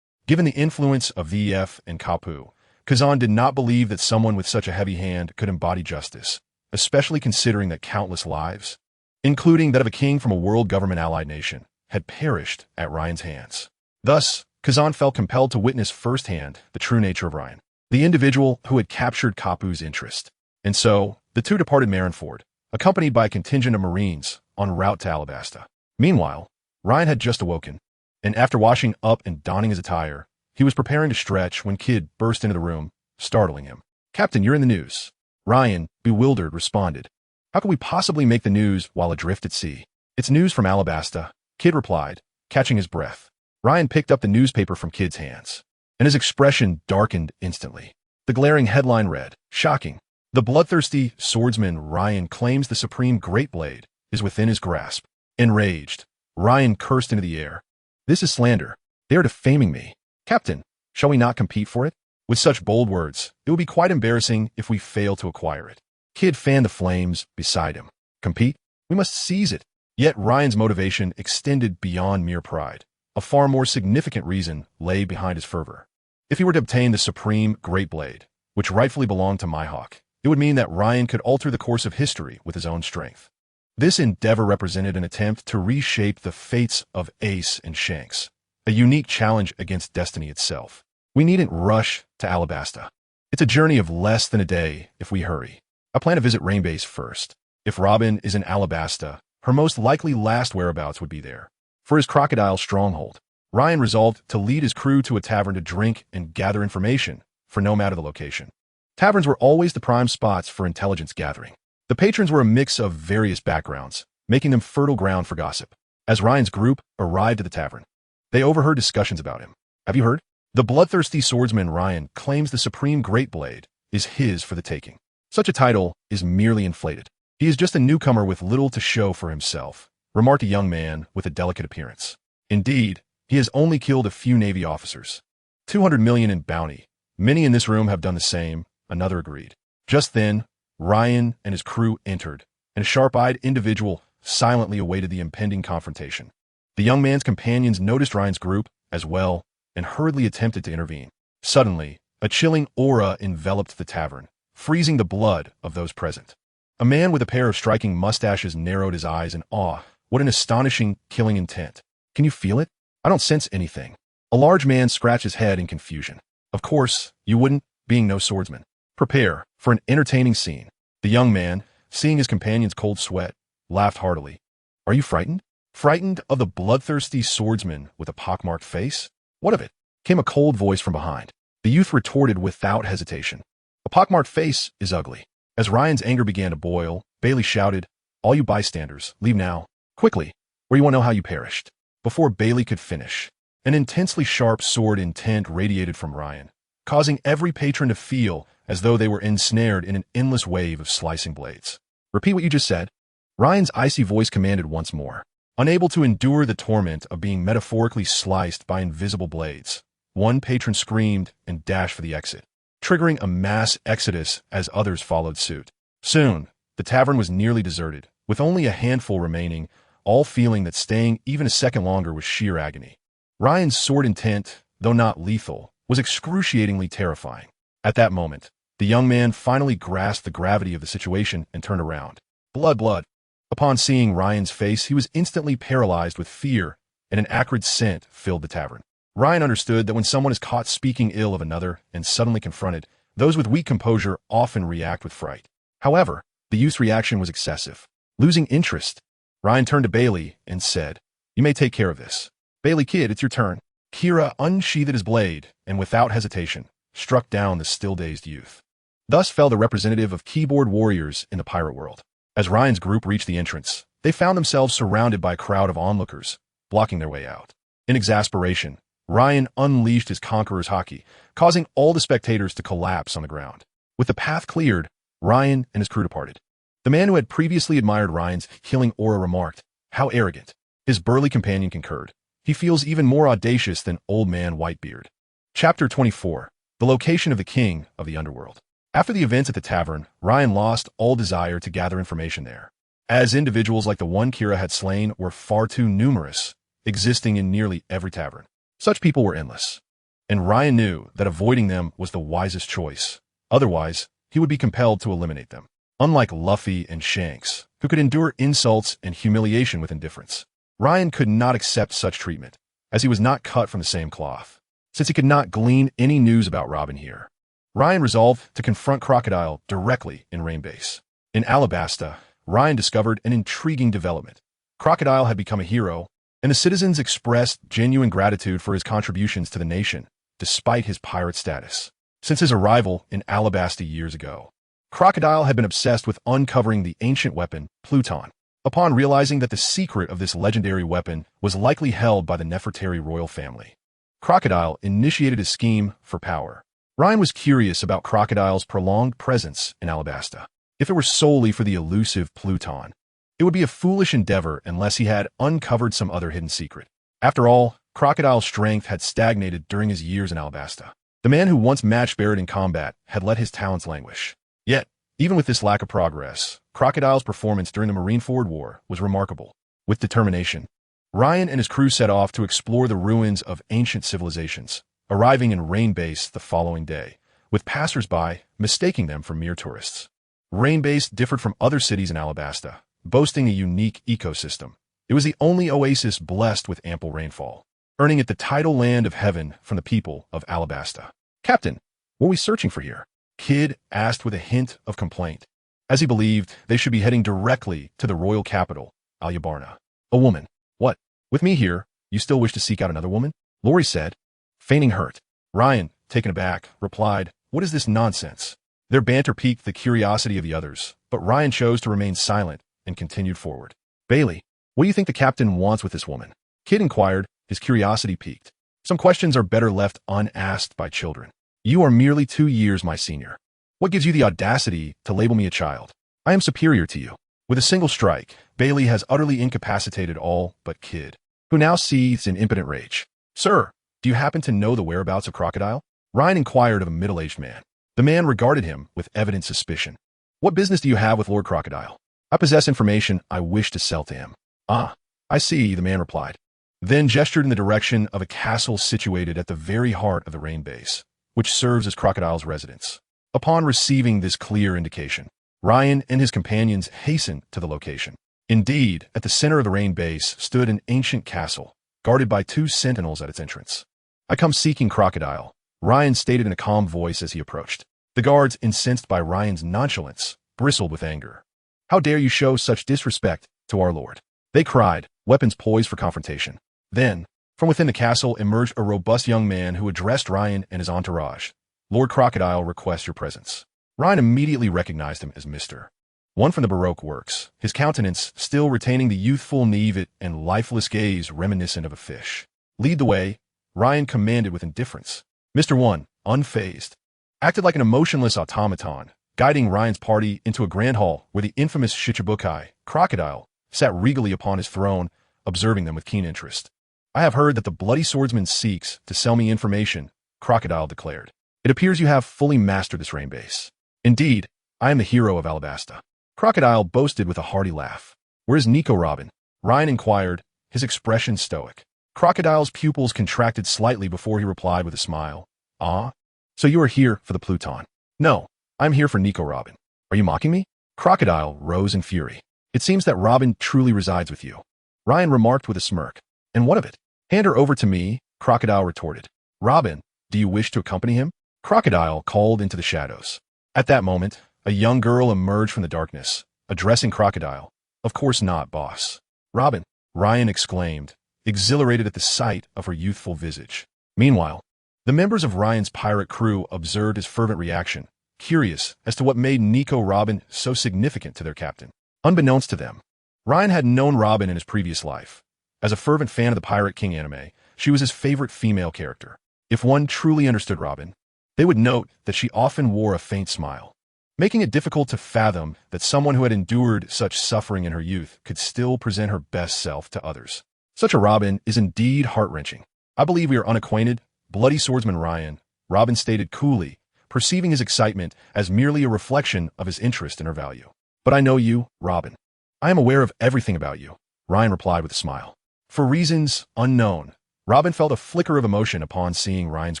Given the influence of VF and Kapu, Kazan did not believe that someone with such a heavy hand could embody justice, especially considering that countless lives, including that of a king from a world government-allied nation, had perished at Ryan's hands. Thus, Kazan felt compelled to witness firsthand the true nature of Ryan, the individual who had captured Kapu's interest. And so, the 2 departed Marineford, accompanied by a contingent of Marines, en route to Alabasta. Meanwhile, Ryan had just awoken, and after washing up and donning his attire, he was preparing to stretch when Kid burst into the room, startling him. Captain, you're in the news. Ryan, bewildered, responded. How could we possibly make the news while adrift at sea? It's news from Alabasta, Kid replied, catching his breath. Ryan picked up the newspaper from Kid's hands, and his expression darkened instantly. The glaring headline read, shocking. The bloodthirsty swordsman Ryan claims the supreme Great Blade is within his grasp. Enraged, Ryan cursed into the air. This is slander. They are defaming me. Captain, shall we not compete for it? With such bold words, it would be quite embarrassing if we fail to acquire it. Kid fanned the flames beside him. Compete? We must seize it. Yet Ryan's motivation extended beyond mere pride. A far more significant reason lay behind his fervor. If he were to obtain the supreme Great Blade, which rightfully belonged to Mihawk, it would mean that Ryan could alter the course of history with his own strength. This endeavor represented an attempt to reshape the fates of Ace and Shanks, a unique challenge against destiny itself. We needn't rush to Alabasta. It's a journey of less than a day if we hurry. I plan to visit Rainbase first. If Robin is in Alabasta, her most likely last whereabouts would be there. For his crocodile stronghold, Ryan resolved to lead his crew to a tavern to drink and gather information, for no matter the location. Taverns were always the prime spots for intelligence gathering. The patrons were a mix of various backgrounds, making them fertile ground for gossip. As Ryan's group arrived at the tavern, they overheard discussions about him. Have you heard? The bloodthirsty swordsman Ryan claims the supreme great blade is his for the taking. Such a title is merely inflated. He is just a newcomer with little to show for himself, remarked a young man with a delicate appearance. Indeed, he has only killed a few Navy officers. 200 million in bounty. Many in this room have done the same, another agreed. Just then, Ryan and his crew entered, and a sharp-eyed individual silently awaited the impending confrontation. The young man's companions noticed Ryan's group as well and hurriedly attempted to intervene. Suddenly, a chilling aura enveloped the tavern, freezing the blood of those present. A man with a pair of striking mustaches narrowed his eyes in awe. What an astonishing, killing intent. Can you feel it? I don't sense anything. A large man scratched his head in confusion. Of course, you wouldn't, being no swordsman. Prepare for an entertaining scene. The young man, seeing his companion's cold sweat, laughed heartily. Are you frightened? Frightened of the bloodthirsty swordsman with a pockmarked face? What of it? Came a cold voice from behind. The youth retorted without hesitation. A pockmarked face is ugly. As Ryan's anger began to boil, Bailey shouted, All you bystanders, leave now. Quickly, or you won't know how you perished. Before Bailey could finish, an intensely sharp sword intent radiated from Ryan, causing every patron to feel as though they were ensnared in an endless wave of slicing blades. Repeat what you just said. Ryan's icy voice commanded once more. Unable to endure the torment of being metaphorically sliced by invisible blades, one patron screamed and dashed for the exit, triggering a mass exodus as others followed suit. Soon, the tavern was nearly deserted, with only a handful remaining, all feeling that staying even a second longer was sheer agony. Ryan's sword intent, though not lethal, was excruciatingly terrifying. At that moment, the young man finally grasped the gravity of the situation and turned around. Blood. Upon seeing Ryan's face, he was instantly paralyzed with fear, and an acrid scent filled the tavern. Ryan understood that when someone is caught speaking ill of another and suddenly confronted, those with weak composure often react with fright. However, the youth's reaction was excessive. Losing interest, Ryan turned to Bailey and said, You may take care of this. Bailey kid, it's your turn. Kira unsheathed his blade and without hesitation struck down the still-dazed youth. Thus fell the representative of keyboard warriors in the pirate world. As Ryan's group reached the entrance, they found themselves surrounded by a crowd of onlookers, blocking their way out. In exasperation, Ryan unleashed his conqueror's haki, causing all the spectators to collapse on the ground. With the path cleared, Ryan and his crew departed. The man who had previously admired Ryan's killing aura remarked, How arrogant. His burly companion concurred. He feels even more audacious than Old Man Whitebeard. Chapter 24. The Location of the King of the Underworld. After the events at the tavern, Ryan lost all desire to gather information there, as individuals like the one Kira had slain were far too numerous, existing in nearly every tavern. Such people were endless, and Ryan knew that avoiding them was the wisest choice. Otherwise, he would be compelled to eliminate them. Unlike Luffy and Shanks, who could endure insults and humiliation with indifference, Ryan could not accept such treatment, as he was not cut from the same cloth. Since he could not glean any news about Robin here, Ryan resolved to confront Crocodile directly in Rainbase. In Alabasta, Ryan discovered an intriguing development. Crocodile had become a hero, and the citizens expressed genuine gratitude for his contributions to the nation, despite his pirate status. Since his arrival in Alabasta years ago, Crocodile had been obsessed with uncovering the ancient weapon, Pluton. Upon realizing that the secret of this legendary weapon was likely held by the Nefertari royal family, Crocodile initiated a scheme for power. Ryan was curious about Crocodile's prolonged presence in Alabasta. If it were solely for the elusive Pluton, it would be a foolish endeavor unless he had uncovered some other hidden secret. After all, Crocodile's strength had stagnated during his years in Alabasta. The man who once matched Barrett in combat had let his talents languish. Yet, even with this lack of progress, Crocodile's performance during the Marineford War was remarkable. With determination, Ryan and his crew set off to explore the ruins of ancient civilizations, arriving in Rainbase the following day, with passers-by mistaking them for mere tourists. Rainbase differed from other cities in Alabasta, boasting a unique ecosystem. It was the only oasis blessed with ample rainfall, earning it the title Land of Heaven from the people of Alabasta. Captain, what are we searching for here? Kid asked with a hint of complaint, as he believed they should be heading directly to the royal capital, Alyabarna. A woman. What? With me here, you still wish to seek out another woman? Lori said, feigning hurt. Ryan, taken aback, replied, what is this nonsense? Their banter piqued the curiosity of the others, but Ryan chose to remain silent and continued forward. Bailey, what do you think the captain wants with this woman? Kid inquired, his curiosity piqued. Some questions are better left unasked by children. You are merely 2 years my senior. What gives you the audacity to label me a child? I am superior to you. With a single strike, Bailey has utterly incapacitated all but Kid, who now seethes in impotent rage. Sir, do you happen to know the whereabouts of Crocodile? Ryan inquired of a middle-aged man. The man regarded him with evident suspicion. What business do you have with Lord Crocodile? I possess information I wish to sell to him. Ah, I see, the man replied, then gestured in the direction of a castle situated at the very heart of the Rain Base, which serves as Crocodile's residence. Upon receiving this clear indication, Ryan and his companions hastened to the location. Indeed, at the center of the Rain Base stood an ancient castle, guarded by 2 sentinels at its entrance. I come seeking Crocodile, Ryan stated in a calm voice as he approached. The guards, incensed by Ryan's nonchalance, bristled with anger. How dare you show such disrespect to our lord? They cried, weapons poised for confrontation. Then, from within the castle emerged a robust young man who addressed Ryan and his entourage. Lord Crocodile requests your presence. Ryan immediately recognized him as Mr. One from the Baroque works, his countenance still retaining the youthful, naïve, and lifeless gaze reminiscent of a fish. Lead the way, Ryan commanded with indifference. Mr. One, unfazed, acted like an emotionless automaton, guiding Ryan's party into a grand hall where the infamous Shichibukai, Crocodile, sat regally upon his throne, observing them with keen interest. I have heard that the bloody swordsman seeks to sell me information, Crocodile declared. It appears you have fully mastered this Rain Base. Indeed, I am the hero of Alabasta. Crocodile boasted with a hearty laugh. Where is Nico Robin? Ryan inquired, his expression stoic. Crocodile's pupils contracted slightly before he replied with a smile. Ah? So you are here for the Pluton? No, I'm here for Nico Robin. Are you mocking me? Crocodile rose in fury. It seems that Robin truly resides with you. Ryan remarked with a smirk. And what of it? Hand her over to me, Crocodile retorted. Robin, do you wish to accompany him? Crocodile called into the shadows. At that moment, a young girl emerged from the darkness, addressing Crocodile. Of course not, boss. Robin, Ryan exclaimed, exhilarated at the sight of her youthful visage. Meanwhile, the members of Ryan's pirate crew observed his fervent reaction, curious as to what made Nico Robin so significant to their captain. Unbeknownst to them, Ryan had known Robin in his previous life. As a fervent fan of the Pirate King anime, she was his favorite female character. If one truly understood Robin, they would note that she often wore a faint smile, making it difficult to fathom that someone who had endured such suffering in her youth could still present her best self to others. Such a Robin is indeed heart-wrenching. I believe we are unacquainted, bloody swordsman Ryan, Robin stated coolly, perceiving his excitement as merely a reflection of his interest in her value. But I know you, Robin. I am aware of everything about you, Ryan replied with a smile. For reasons unknown, Robin felt a flicker of emotion upon seeing Ryan's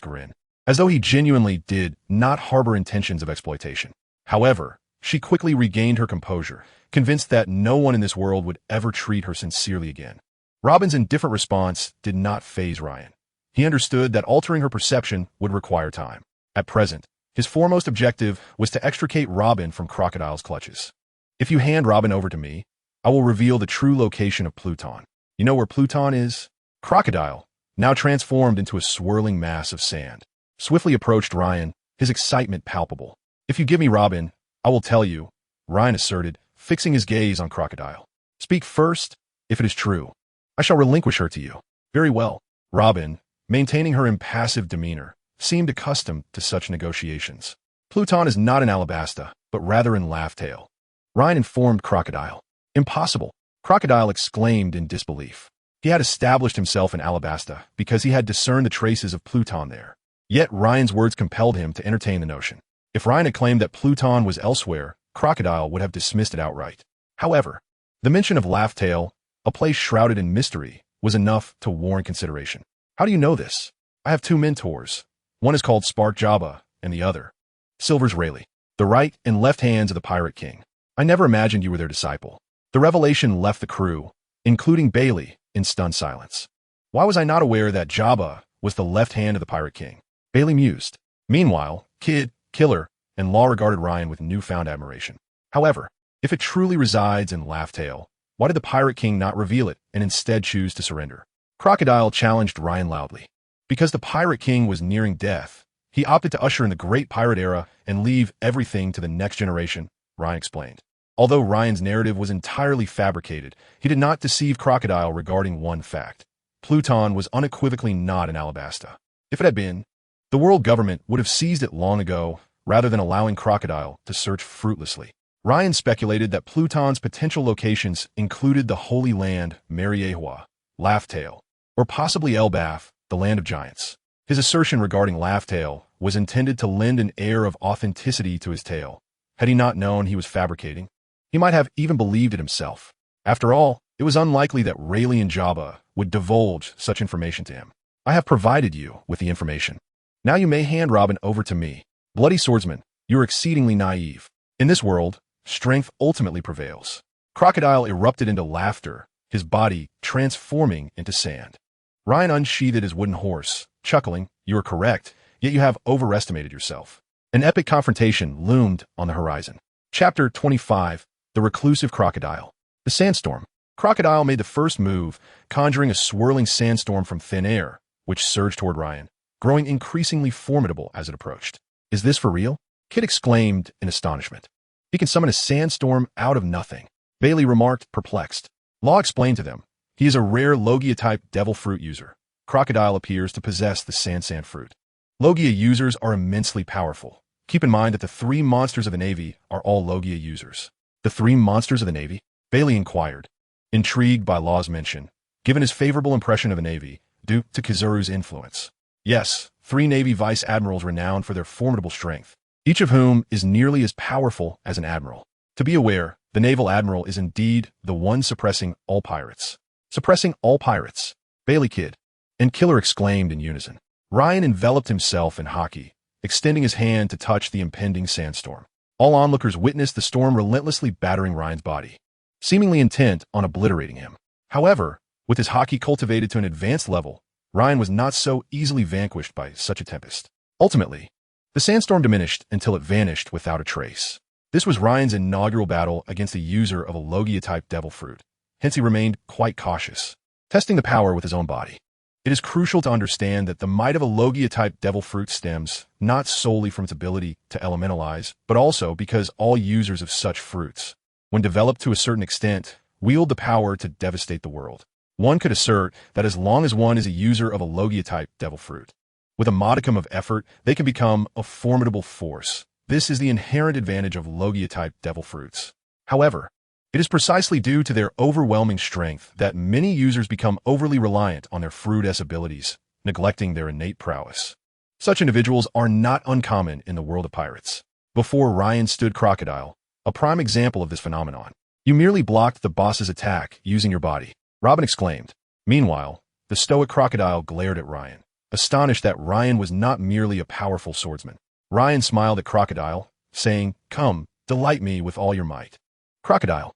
grin, as though he genuinely did not harbor intentions of exploitation. However, she quickly regained her composure, convinced that no one in this world would ever treat her sincerely again. Robin's indifferent response did not faze Ryan. He understood that altering her perception would require time. At present, his foremost objective was to extricate Robin from Crocodile's clutches. If you hand Robin over to me, I will reveal the true location of Pluton. You know where Pluton is? Crocodile, now transformed into a swirling mass of sand, swiftly approached Ryan, his excitement palpable. If you give me Robin, I will tell you, Ryan asserted, fixing his gaze on Crocodile. Speak first, if it is true. I shall relinquish her to you. Very well. Robin, maintaining her impassive demeanor, seemed accustomed to such negotiations. Pluton is not in Alabasta, but rather in Laugh-Tale. Ryan informed Crocodile. Impossible. Crocodile exclaimed in disbelief. He had established himself in Alabasta because he had discerned the traces of Pluton there. Yet Ryan's words compelled him to entertain the notion. If Ryan had claimed that Pluton was elsewhere, Crocodile would have dismissed it outright. However, the mention of Laugh-Tale, a place shrouded in mystery, was enough to warrant consideration. How do you know this? I have 2 mentors. One is called Spark Jabba, and the other, Silver's Rayleigh, the right and left hands of the Pirate King. I never imagined you were their disciple. The revelation left the crew, including Bailey, in stunned silence. Why was I not aware that Jabba was the left hand of the Pirate King? Bailey mused. Meanwhile, Kid, Killer, and Law regarded Ryan with newfound admiration. However, if it truly resides in Laugh-Tale, why did the Pirate King not reveal it and instead choose to surrender? Crocodile challenged Ryan loudly. Because the Pirate King was nearing death, he opted to usher in the Great Pirate Era and leave everything to the next generation, Ryan explained. Although Ryan's narrative was entirely fabricated, he did not deceive Crocodile regarding one fact. Pluton was unequivocally not in Alabasta. If it had been, the world government would have seized it long ago, rather than allowing Crocodile to search fruitlessly. Ryan speculated that Pluton's potential locations included the Holy Land, Mariehua, Laugh-Tale, or possibly Elbaf, the Land of Giants. His assertion regarding Laugh-Tale was intended to lend an air of authenticity to his tale. Had he not known he was fabricating, he might have even believed it himself. After all, it was unlikely that Rayleigh and Jabba would divulge such information to him. I have provided you with the information. Now you may hand Robin over to me. Bloody swordsman, you are exceedingly naive. In this world, strength ultimately prevails. Crocodile erupted into laughter, his body transforming into sand. Ryan unsheathed his wooden horse, chuckling, "You are correct, yet you have overestimated yourself." An epic confrontation loomed on the horizon. Chapter 25, The Reclusive Crocodile. The Sandstorm. Crocodile made the first move, conjuring a swirling sandstorm from thin air, which surged toward Ryan, growing increasingly formidable as it approached. "Is this for real?" Kid exclaimed in astonishment. "He can summon a sandstorm out of nothing," Bailey remarked, perplexed. Law explained to them. He is a rare Logia-type devil fruit user. Crocodile appears to possess the sand fruit. Logia users are immensely powerful. Keep in mind that the 3 monsters of the Navy are all Logia users. The 3 monsters of the Navy? Bailey inquired, intrigued by Law's mention, given his favorable impression of the Navy, due to Kizaru's influence. Yes, 3 Navy vice admirals renowned for their formidable strength, each of whom is nearly as powerful as an admiral. To be aware, the naval admiral is indeed the one suppressing all pirates. Suppressing all pirates. Bailey Kid and Killer exclaimed in unison. Ryan enveloped himself in hockey, extending his hand to touch the impending sandstorm. All onlookers witnessed the storm relentlessly battering Ryan's body, seemingly intent on obliterating him. However, with his hockey cultivated to an advanced level, Ryan was not so easily vanquished by such a tempest. Ultimately, the sandstorm diminished until it vanished without a trace. This was Ryan's inaugural battle against a user of a Logia-type devil fruit. Hence he remained quite cautious, testing the power with his own body. It is crucial to understand that the might of a Logia-type devil fruit stems not solely from its ability to elementalize, but also because all users of such fruits, when developed to a certain extent, wield the power to devastate the world. One could assert that as long as one is a user of a Logia-type devil fruit, with a modicum of effort, they can become a formidable force. This is the inherent advantage of Logia-type devil fruits. However, it is precisely due to their overwhelming strength that many users become overly reliant on their fruit-S abilities, neglecting their innate prowess. Such individuals are not uncommon in the world of pirates. Before Ryan stood Crocodile, a prime example of this phenomenon. You merely blocked the boss's attack using your body, Robin exclaimed. Meanwhile, the stoic Crocodile glared at Ryan, astonished that Ryan was not merely a powerful swordsman. Ryan smiled at Crocodile, saying, "Come, delight me with all your might." Crocodile,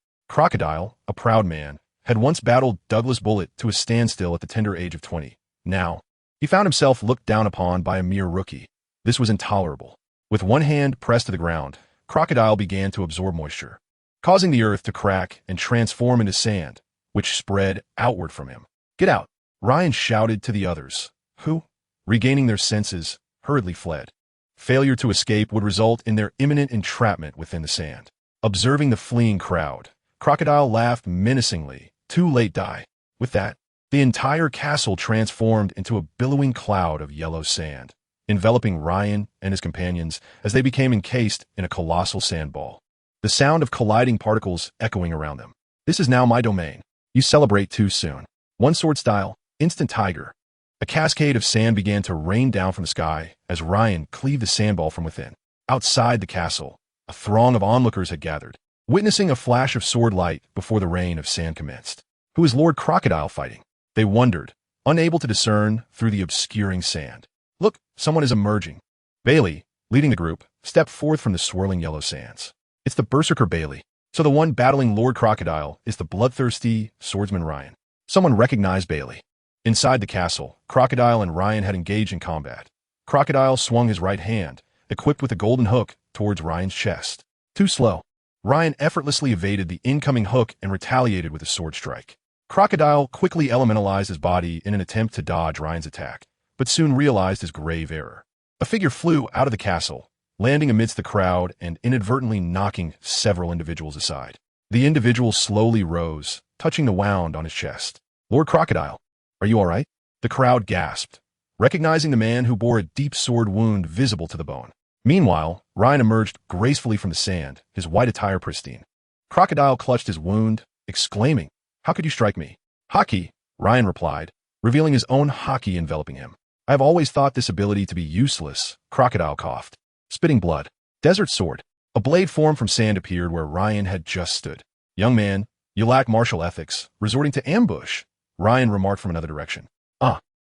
a proud man, had once battled Douglas Bullet to a standstill at the tender age of 20. Now, he found himself looked down upon by a mere rookie. This was intolerable. With one hand pressed to the ground, Crocodile began to absorb moisture, causing the earth to crack and transform into sand, which spread outward from him. "Get out!" Ryan shouted to the others, who, regaining their senses, hurriedly fled. Failure to escape would result in their imminent entrapment within the sand. Observing the fleeing crowd, Crocodile laughed menacingly. "Too late, die." With that, the entire castle transformed into a billowing cloud of yellow sand, enveloping Ryan and his companions as they became encased in a colossal sandball. The sound of colliding particles echoing around them. "This is now my domain. You celebrate too soon." One sword style, instant tiger. A cascade of sand began to rain down from the sky as Ryan cleaved the sandball from within. Outside the castle, a throng of onlookers had gathered, witnessing a flash of sword light before the rain of sand commenced. Who is Lord Crocodile fighting? They wondered, unable to discern through the obscuring sand. "Look, someone is emerging." Bailey, leading the group, stepped forth from the swirling yellow sands. "It's the Berserker Bailey. So the one battling Lord Crocodile is the bloodthirsty swordsman Ryan." Someone recognized Bailey. Inside the castle, Crocodile and Ryan had engaged in combat. Crocodile swung his right hand, equipped with a golden hook, towards Ryan's chest. Too slow. Ryan effortlessly evaded the incoming hook and retaliated with a sword strike. Crocodile quickly elementalized his body in an attempt to dodge Ryan's attack, but soon realized his grave error. A figure flew out of the castle, landing amidst the crowd and inadvertently knocking several individuals aside. The individual slowly rose, touching the wound on his chest. "Lord Crocodile, are you all right?" The crowd gasped, recognizing the man who bore a deep sword wound visible to the bone. Meanwhile, Ryan emerged gracefully from the sand, his white attire pristine. Crocodile clutched his wound, exclaiming, "How could you strike me?" "Haki," Ryan replied, revealing his own haki enveloping him. "I have always thought this ability to be useless," Crocodile coughed. Spitting blood. Desert sword. A blade formed from sand appeared where Ryan had just stood. "Young man, you lack martial ethics, resorting to ambush," Ryan remarked from another direction.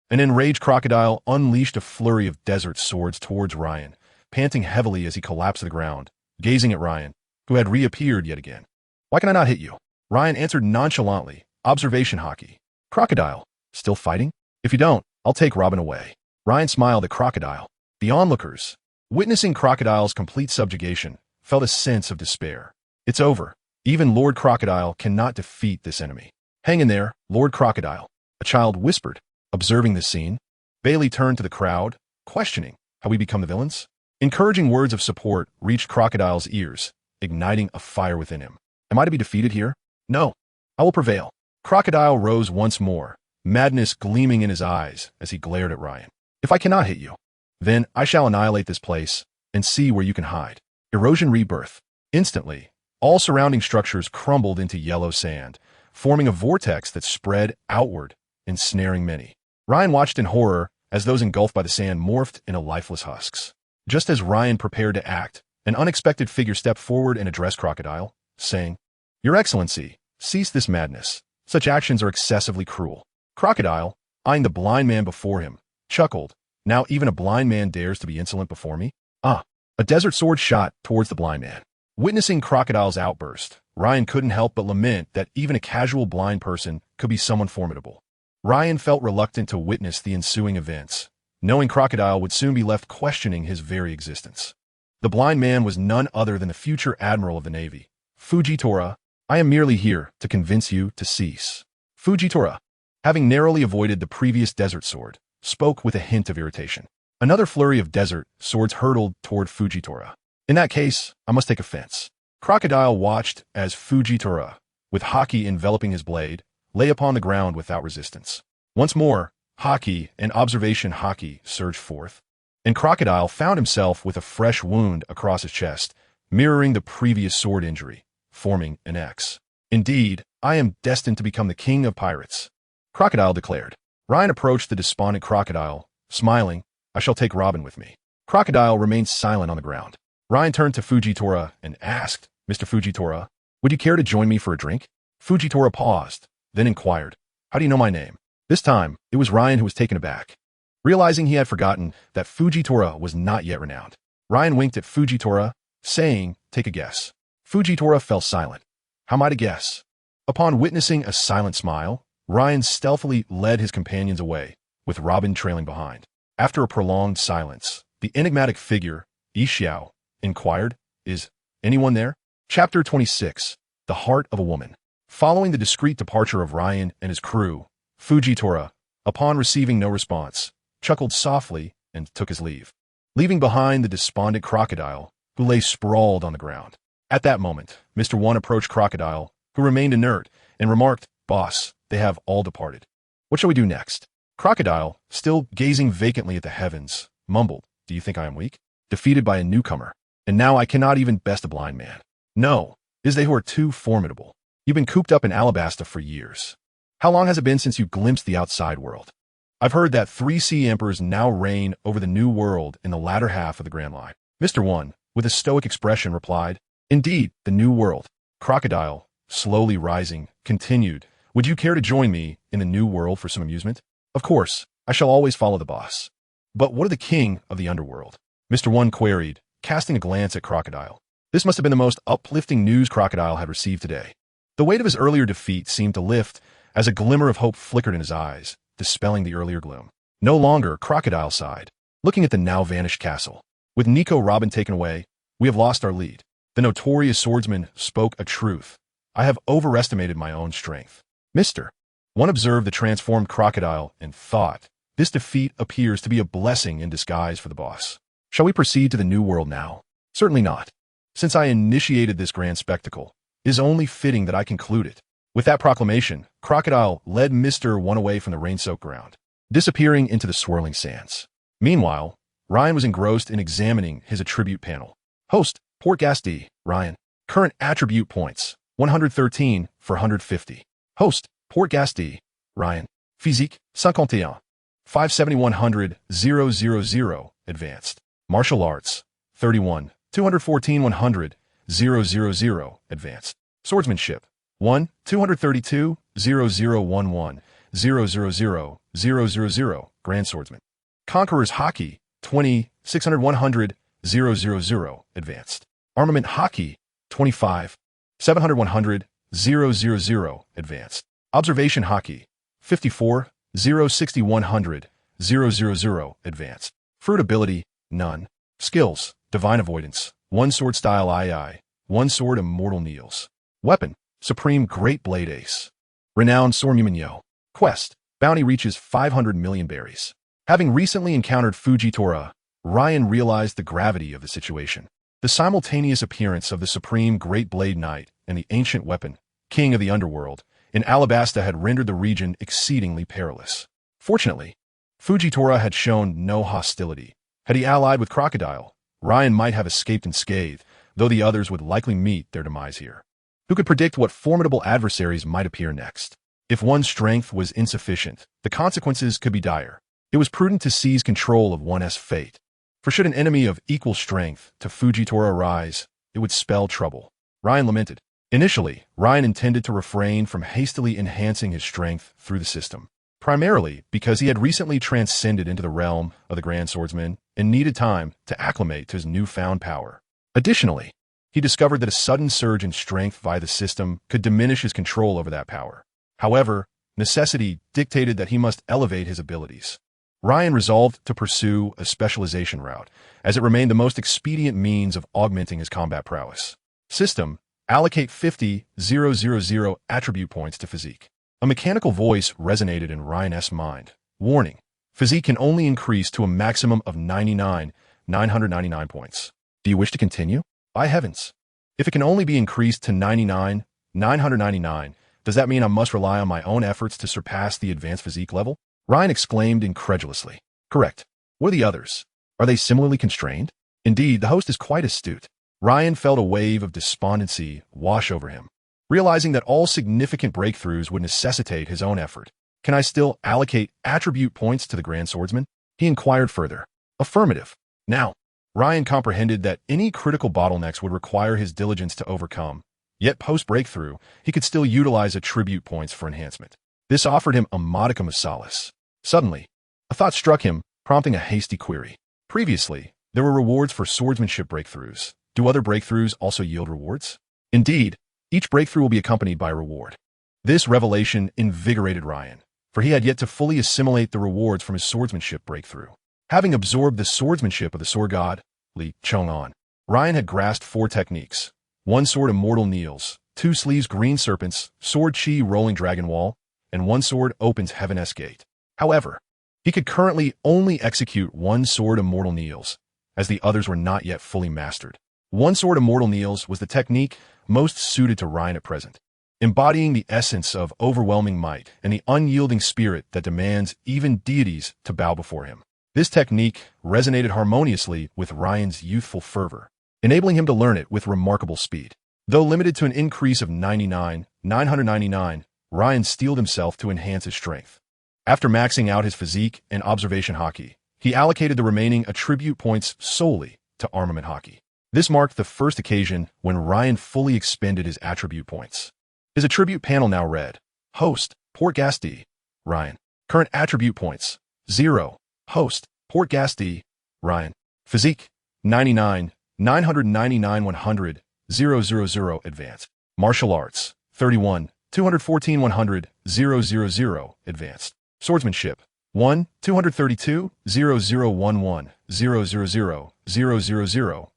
An enraged Crocodile unleashed a flurry of desert swords towards Ryan, panting heavily as he collapsed to the ground, gazing at Ryan, who had reappeared yet again. "Why can I not hit you?" Ryan answered nonchalantly, "Observation haki." "Crocodile, still fighting? If you don't, I'll take Robin away." Ryan smiled at Crocodile. The onlookers, witnessing Crocodile's complete subjugation, felt a sense of despair. "It's over. Even Lord Crocodile cannot defeat this enemy." "Hang in there, Lord Crocodile," a child whispered. Observing this scene, Bailey turned to the crowd, questioning how we become the villains. Encouraging words of support reached Crocodile's ears, igniting a fire within him. "Am I to be defeated here? No, I will prevail." Crocodile rose once more, madness gleaming in his eyes as he glared at Ryan. "If I cannot hit you, then I shall annihilate this place and see where you can hide." Erosion rebirth. Instantly, all surrounding structures crumbled into yellow sand, forming a vortex that spread outward, ensnaring many. Ryan watched in horror as those engulfed by the sand morphed into lifeless husks. Just as Ryan prepared to act, an unexpected figure stepped forward and addressed Crocodile, saying, "Your Excellency, cease this madness. Such actions are excessively cruel." Crocodile, eyeing the blind man before him, chuckled. "Now even a blind man dares to be insolent before me?" A desert sword shot towards the blind man. Witnessing Crocodile's outburst, Ryan couldn't help but lament that even a casual blind person could be someone formidable. Ryan felt reluctant to witness the ensuing events, knowing Crocodile would soon be left questioning his very existence. The blind man was none other than the future Admiral of the Navy. "Fujitora, I am merely here to convince you to cease." Fujitora, having narrowly avoided the previous desert sword, spoke with a hint of irritation. Another flurry of desert swords hurtled toward Fujitora. "In that case, I must take offense." Crocodile watched as Fujitora, with haki enveloping his blade, lay upon the ground without resistance. Once more, haki and observation haki surged forth, and Crocodile found himself with a fresh wound across his chest, mirroring the previous sword injury, forming an X. "Indeed, I am destined to become the king of pirates," Crocodile declared. Ryan approached the despondent Crocodile, smiling, "I shall take Robin with me." Crocodile remained silent on the ground. Ryan turned to Fujitora and asked, "Mr. Fujitora, would you care to join me for a drink?" Fujitora paused, then inquired, "How do you know my name?" This time, it was Ryan who was taken aback. Realizing he had forgotten that Fujitora was not yet renowned, Ryan winked at Fujitora, saying, "Take a guess." Fujitora fell silent. "How am I to guess?" Upon witnessing a silent smile, Ryan stealthily led his companions away, with Robin trailing behind. After a prolonged silence, the enigmatic figure, Yixiao, inquired, "Is anyone there?" Chapter 26. The Heart of a Woman. Following the discreet departure of Ryan and his crew, Fujitora, upon receiving no response, chuckled softly and took his leave, leaving behind the despondent Crocodile, who lay sprawled on the ground. At that moment, Mr. One approached Crocodile, who remained inert, and remarked, "Boss, they have all departed. What shall we do next?" Crocodile, still gazing vacantly at the heavens, mumbled, "Do you think I am weak? Defeated by a newcomer, and now I cannot even best a blind man. No, it is they who are too formidable. You've been cooped up in Alabasta for years. How long has it been since you glimpsed the outside world? I've heard that 3 sea emperors now reign over the new world in the latter half of the Grand Line." Mr. One, with a stoic expression, replied, "Indeed, the new world." Crocodile, slowly rising, continued, "Would you care to join me in the new world for some amusement?" "Of course, I shall always follow the boss." "But what of the king of the underworld?" Mr. One queried, casting a glance at Crocodile. This must have been the most uplifting news Crocodile had received today. The weight of his earlier defeat seemed to lift as a glimmer of hope flickered in his eyes, dispelling the earlier gloom. No longer, Crocodile sighed, looking at the now vanished castle. With Nico Robin taken away, We have lost our lead. The notorious swordsman spoke a truth. I have overestimated my own strength. Mister. One observed the transformed crocodile and thought, this defeat appears to be a blessing in disguise for the boss. Shall we proceed to the new world now? Certainly not. Since I initiated this grand spectacle, it is only fitting that I conclude it. With that proclamation, Crocodile led Mr. One away from the rain-soaked ground, disappearing into the swirling sands. Meanwhile, Ryan was engrossed in examining his attribute panel. Host, Portgas D, Ryan. Current attribute points, 113 for 150. Host, Portgas D, Ryan. Physique, 51. 57100, 000, advanced. Martial arts, 31. 214 100, 000, advanced. Swordsmanship, 1. 232, 0011, 000, 000, Grand Swordsman. Conqueror's Hockey, 20. 600 100, 000, advanced. Armament Hockey, 25. 700 100, 000, advanced. Observation Hockey, 54. 060 100, 000, advanced. Fruit ability, none. Skills, Divine Avoidance, 1 sword style II, 1 sword immortal kneels. Weapon, Supreme Great Blade Ace. Renowned Sormuminyo. Quest, bounty reaches 500 million berries. Having recently encountered Fujitora, Ryan realized the gravity of the situation. The simultaneous appearance of the Supreme Great Blade Knight and the ancient weapon, King of the Underworld, in Alabasta had rendered the region exceedingly perilous. Fortunately, Fujitora had shown no hostility. Had he allied with Crocodile, Ryan might have escaped unscathed, though the others would likely meet their demise here. Who could predict what formidable adversaries might appear next? If one's strength was insufficient, the consequences could be dire. It was prudent to seize control of one's fate. For should an enemy of equal strength to Fujitora arise, it would spell trouble. Ryan lamented. Initially, Ryan intended to refrain from hastily enhancing his strength through the system, primarily because he had recently transcended into the realm of the Grand Swordsman and needed time to acclimate to his newfound power. Additionally, he discovered that a sudden surge in strength via the system could diminish his control over that power. However, necessity dictated that he must elevate his abilities. Ryan resolved to pursue a specialization route, as it remained the most expedient means of augmenting his combat prowess. System, allocate 50,000 attribute points to physique. A mechanical voice resonated in Ryan's mind. Warning, physique can only increase to a maximum of 99,999 points. Do you wish to continue? By heavens. If it can only be increased to 99,999, does that mean I must rely on my own efforts to surpass the advanced physique level? Ryan exclaimed incredulously. Correct. What are the others? Are they similarly constrained? Indeed, the host is quite astute. Ryan felt a wave of despondency wash over him, realizing that all significant breakthroughs would necessitate his own effort. Can I still allocate attribute points to the Grand Swordsman? He inquired further. Affirmative. Now, Ryan comprehended that any critical bottlenecks would require his diligence to overcome, yet post-breakthrough, he could still utilize attribute points for enhancement. This offered him a modicum of solace. Suddenly, a thought struck him, prompting a hasty query. Previously, there were rewards for swordsmanship breakthroughs. Do other breakthroughs also yield rewards? Indeed, each breakthrough will be accompanied by a reward. This revelation invigorated Ryan, for he had yet to fully assimilate the rewards from his swordsmanship breakthrough. Having absorbed the swordsmanship of the sword god, Chun, Ryan had grasped 4 techniques. 1 sword immortal kneels, 2 sleeves green serpents, sword chi rolling dragon wall, and 1 sword opens heaven's gate. However, he could currently only execute 1 sword immortal kneels, as the others were not yet fully mastered. 1 sword immortal kneels was the technique most suited to Ryan at present, embodying the essence of overwhelming might and the unyielding spirit that demands even deities to bow before him. This technique resonated harmoniously with Ryan's youthful fervor, enabling him to learn it with remarkable speed. Though limited to an increase of 99,999, Ryan steeled himself to enhance his strength. After maxing out his physique and observation hockey, he allocated the remaining attribute points solely to armament hockey. This marked the first occasion when Ryan fully expended his attribute points. His attribute panel now read, Host, Portgas D, Ryan. Current attribute points, 0. Host, Portgas D, Ryan. Physique, 99,999 100, 000, advanced. Martial arts, 31. 214 100, 000, advanced. Swordsmanship, 1. 232, 0011, 000, 000,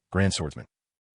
Grand Swordsman.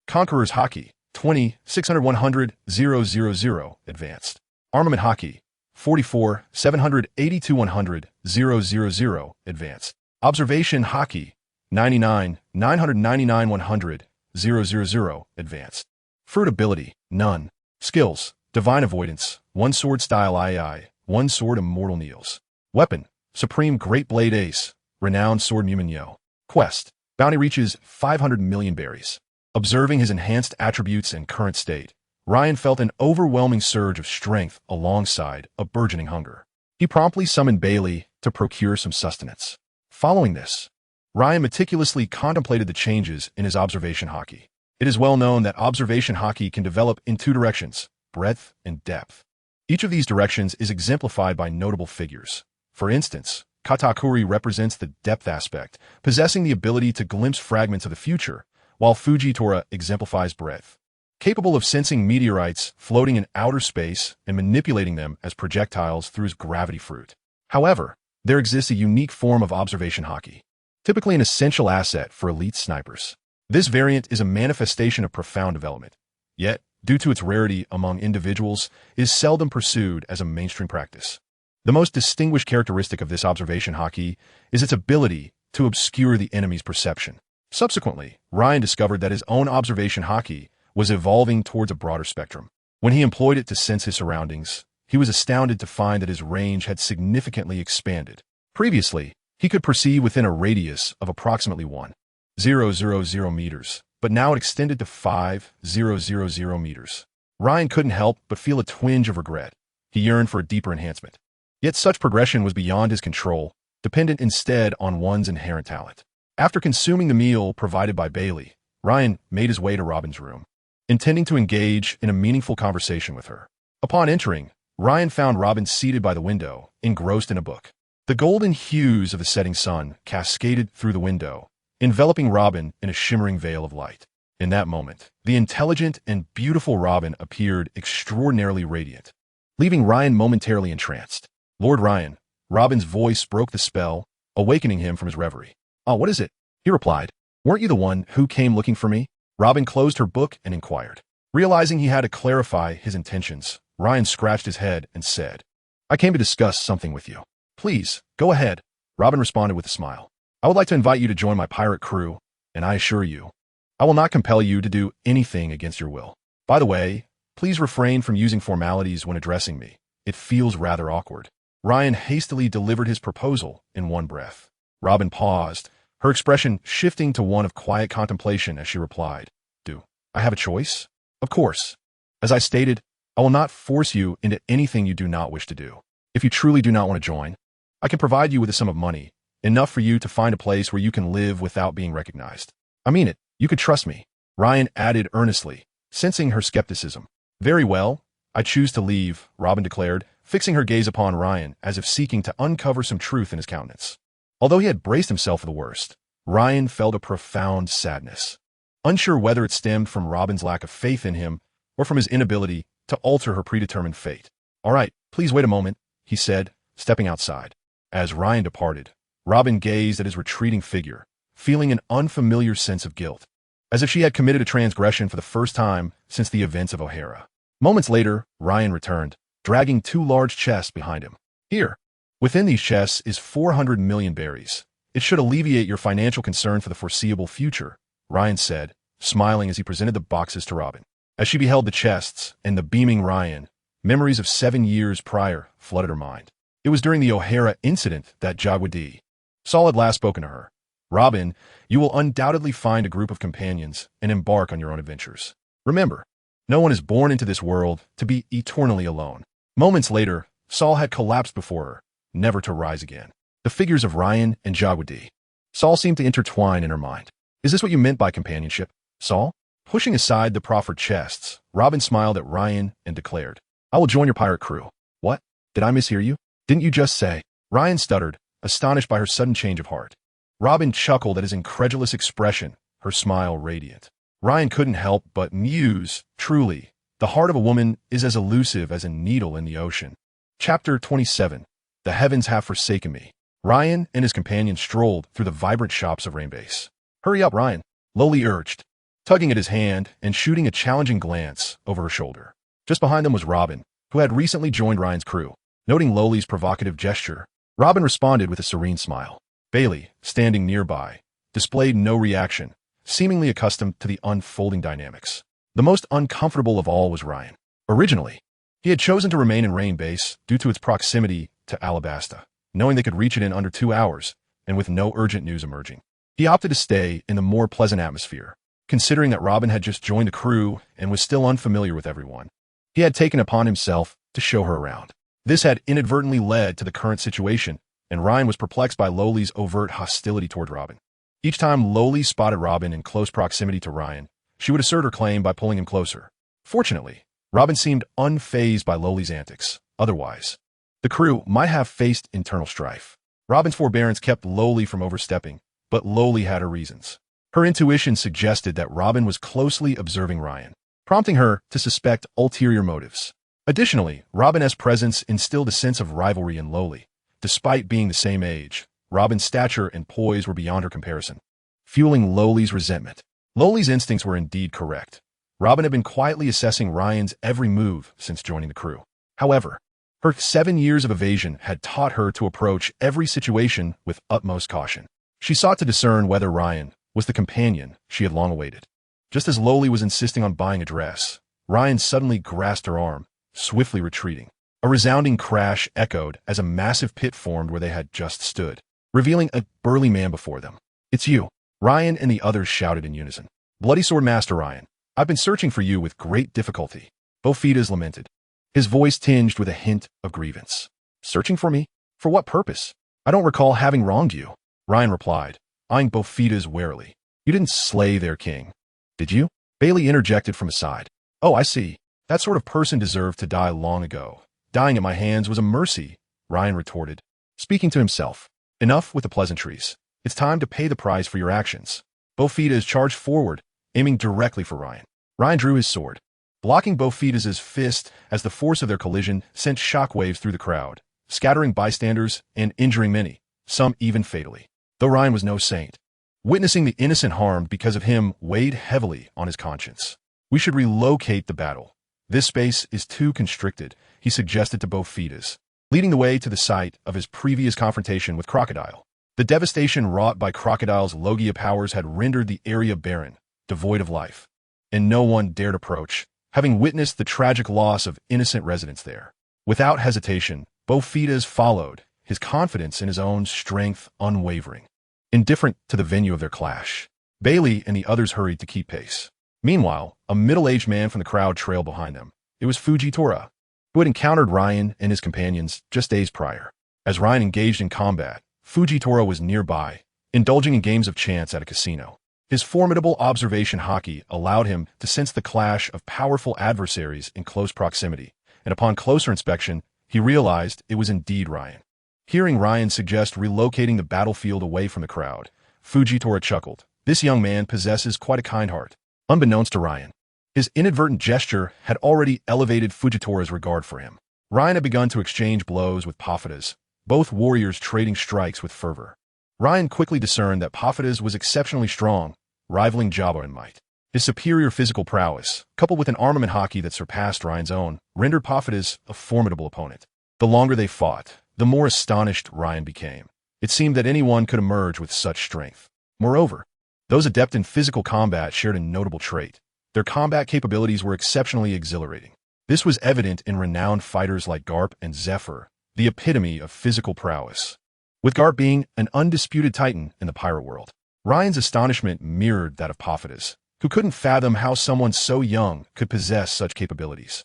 Conqueror's Haki, 20, 600, 100, 000, Advanced. Armament Haki, 44, 782, 100, 000, Advanced. Observation Haki, 99, 999, 100, 000, Advanced. Fruit Ability, None. Skills, Divine Avoidance, One Sword Style II, One Sword Immortal Kneels. Weapon, Supreme Great Blade Ace, Renowned Sword Muminyo. Quest, Bounty reaches 500 million berries. Observing his enhanced attributes and current state, Ryan felt an overwhelming surge of strength alongside a burgeoning hunger. He promptly summoned Bailey to procure some sustenance. Following this, Ryan meticulously contemplated the changes in his observation haki. It is well known that observation haki can develop in two directions, breadth and depth. Each of these directions is exemplified by notable figures. For instance, Katakuri represents the depth aspect, possessing the ability to glimpse fragments of the future, while Fujitora exemplifies breadth, capable of sensing meteorites floating in outer space and manipulating them as projectiles through his gravity fruit. However, there exists a unique form of observation haki, typically an essential asset for elite snipers. This variant is a manifestation of profound development, yet, due to its rarity among individuals, is seldom pursued as a mainstream practice. The most distinguished characteristic of this observation haki is its ability to obscure the enemy's perception. Subsequently, Ryan discovered that his own observation haki was evolving towards a broader spectrum. When he employed it to sense his surroundings, he was astounded to find that his range had significantly expanded. Previously, he could perceive within a radius of approximately 1,000 meters, but now it extended to 5,000 meters. Ryan couldn't help but feel a twinge of regret. He yearned for a deeper enhancement. Yet such progression was beyond his control, dependent instead on one's inherent talent. After consuming the meal provided by Bailey, Ryan made his way to Robin's room, intending to engage in a meaningful conversation with her. Upon entering, Ryan found Robin seated by the window, engrossed in a book. The golden hues of the setting sun cascaded through the window, enveloping Robin in a shimmering veil of light. In that moment, the intelligent and beautiful Robin appeared extraordinarily radiant, leaving Ryan momentarily entranced. Lord Ryan, Robin's voice broke the spell, awakening him from his reverie. "Oh, what is it?" he replied. "Weren't you the one who came looking for me?" Robin closed her book and inquired. Realizing he had to clarify his intentions, Ryan scratched his head and said, "I came to discuss something with you." "Please, go ahead," Robin responded with a smile. "I would like to invite you to join my pirate crew, and I assure you, I will not compel you to do anything against your will. By the way, please refrain from using formalities when addressing me. It feels rather awkward." Ryan hastily delivered his proposal in one breath. Robin paused, her expression shifting to one of quiet contemplation as she replied, "Do I have a choice?" "Of course. As I stated, I will not force you into anything you do not wish to do. If you truly do not want to join, I can provide you with a sum of money, enough for you to find a place where you can live without being recognized. I mean it, you could trust me," Ryan added earnestly, sensing her skepticism. "Very well, I choose to leave," Robin declared, fixing her gaze upon Ryan as if seeking to uncover some truth in his countenance. Although he had braced himself for the worst, Ryan felt a profound sadness, unsure whether it stemmed from Robin's lack of faith in him or from his inability to alter her predetermined fate. "All right, please wait a moment," he said, stepping outside. As Ryan departed, Robin gazed at his retreating figure, feeling an unfamiliar sense of guilt, as if she had committed a transgression for the first time since the events of O'Hara. Moments later, Ryan returned, dragging two large chests behind him. "Here. Within these chests is 400 million berries. It should alleviate your financial concern for the foreseeable future," Ryan said, smiling as he presented the boxes to Robin. As she beheld the chests and the beaming Ryan, memories of 7 years prior flooded her mind. It was during the O'Hara incident that Portgas D. Saul had last spoken to her. "Robin, you will undoubtedly find a group of companions and embark on your own adventures. Remember, no one is born into this world to be eternally alone." Moments later, Saul had collapsed before her, never to rise again. The figures of Ryan and Portgas D. Saul seemed to intertwine in her mind. "Is this what you meant by companionship, Saul?" Pushing aside the proffered chests, Robin smiled at Ryan and declared, "I will join your pirate crew." "What? Did I mishear you? Didn't you just say?" Ryan stuttered, astonished by her sudden change of heart. Robin chuckled at his incredulous expression, her smile radiant. Ryan couldn't help but muse, truly, the heart of a woman is as elusive as a needle in the ocean. Chapter 27. The Heavens Have Forsaken Me. Ryan and his companion strolled through the vibrant shops of Rainbase. "Hurry up, Ryan," Loli urged. tugging at his hand and shooting a challenging glance over her shoulder. Just behind them was Robin, who had recently joined Ryan's crew. Noting Loli's provocative gesture, Robin responded with a serene smile. Bailey, standing nearby, displayed no reaction, seemingly accustomed to the unfolding dynamics. The most uncomfortable of all was Ryan. Originally, he had chosen to remain in Rain Base due to its proximity to Alabasta, knowing they could reach it in under 2 hours, and with no urgent news emerging. He opted to stay in the more pleasant atmosphere, considering that Robin had just joined the crew and was still unfamiliar with everyone. He had taken upon himself to show her around. This had inadvertently led to the current situation, and Ryan was perplexed by Loli's overt hostility toward Robin. Each time Loli spotted Robin in close proximity to Ryan, she would assert her claim by pulling him closer. Fortunately, Robin seemed unfazed by Loli's antics. Otherwise, the crew might have faced internal strife. Robin's forbearance kept Loli from overstepping, but Loli had her reasons. Her intuition suggested that Robin was closely observing Ryan, prompting her to suspect ulterior motives. Additionally, Robin's presence instilled a sense of rivalry in Loli. Despite being the same age, Robin's stature and poise were beyond her comparison, fueling Loli's resentment. Loli's instincts were indeed correct. Robin had been quietly assessing Ryan's every move since joining the crew. However, her 7 years of evasion had taught her to approach every situation with utmost caution. She sought to discern whether Ryan was the companion she had long awaited. Just as Loli was insisting on buying a dress, Ryan suddenly grasped her arm, swiftly retreating. A resounding crash echoed as a massive pit formed where they had just stood, revealing a burly man before them. "It's you," Ryan and the others shouted in unison. "Bloody Sword Master Ryan, I've been searching for you with great difficulty," Bofides lamented, his voice tinged with a hint of grievance. "Searching for me? For what purpose? I don't recall having wronged you," Ryan replied, eyeing Bofides warily. "You didn't slay their king, did you?" Bailey interjected from aside. "Oh, I see. That sort of person deserved to die long ago. Dying at my hands was a mercy," Ryan retorted, speaking to himself. "Enough with the pleasantries. It's time to pay the price for your actions." Bofides charged forward, aiming directly for Ryan. Ryan drew his sword, blocking Bofides' fist as the force of their collision sent shockwaves through the crowd, scattering bystanders and injuring many, some even fatally. Though Ryan was no saint, witnessing the innocent harmed because of him weighed heavily on his conscience. "We should relocate the battle. This space is too constricted," he suggested to Bofides, leading the way to the site of his previous confrontation with Crocodile. The devastation wrought by Crocodile's Logia powers had rendered the area barren, devoid of life, and no one dared approach, having witnessed the tragic loss of innocent residents there. Without hesitation, Bofides followed, his confidence in his own strength unwavering. Indifferent to the venue of their clash, Bailey and the others hurried to keep pace. Meanwhile, a middle-aged man from the crowd trailed behind them. It was Fujitora, who had encountered Ryan and his companions just days prior. As Ryan engaged in combat, Fujitora was nearby, indulging in games of chance at a casino. His formidable observation haki allowed him to sense the clash of powerful adversaries in close proximity, and upon closer inspection, he realized it was indeed Ryan. Hearing Ryan suggest relocating the battlefield away from the crowd, Fujitora chuckled. This young man possesses quite a kind heart. Unbeknownst to Ryan, his inadvertent gesture had already elevated Fujitora's regard for him. Ryan had begun to exchange blows with Pofides, both warriors trading strikes with fervor. Ryan quickly discerned that Pofides was exceptionally strong, rivaling Jabba in might. His superior physical prowess, coupled with an armament haki that surpassed Ryan's own, rendered Pofides a formidable opponent. The longer they fought, the more astonished Ryan became. It seemed that anyone could emerge with such strength. Moreover, those adept in physical combat shared a notable trait. Their combat capabilities were exceptionally exhilarating. This was evident in renowned fighters like Garp and Zephyr, the epitome of physical prowess, with Garp being an undisputed titan in the pirate world. Ryan's astonishment mirrored that of Pofides, who couldn't fathom how someone so young could possess such capabilities.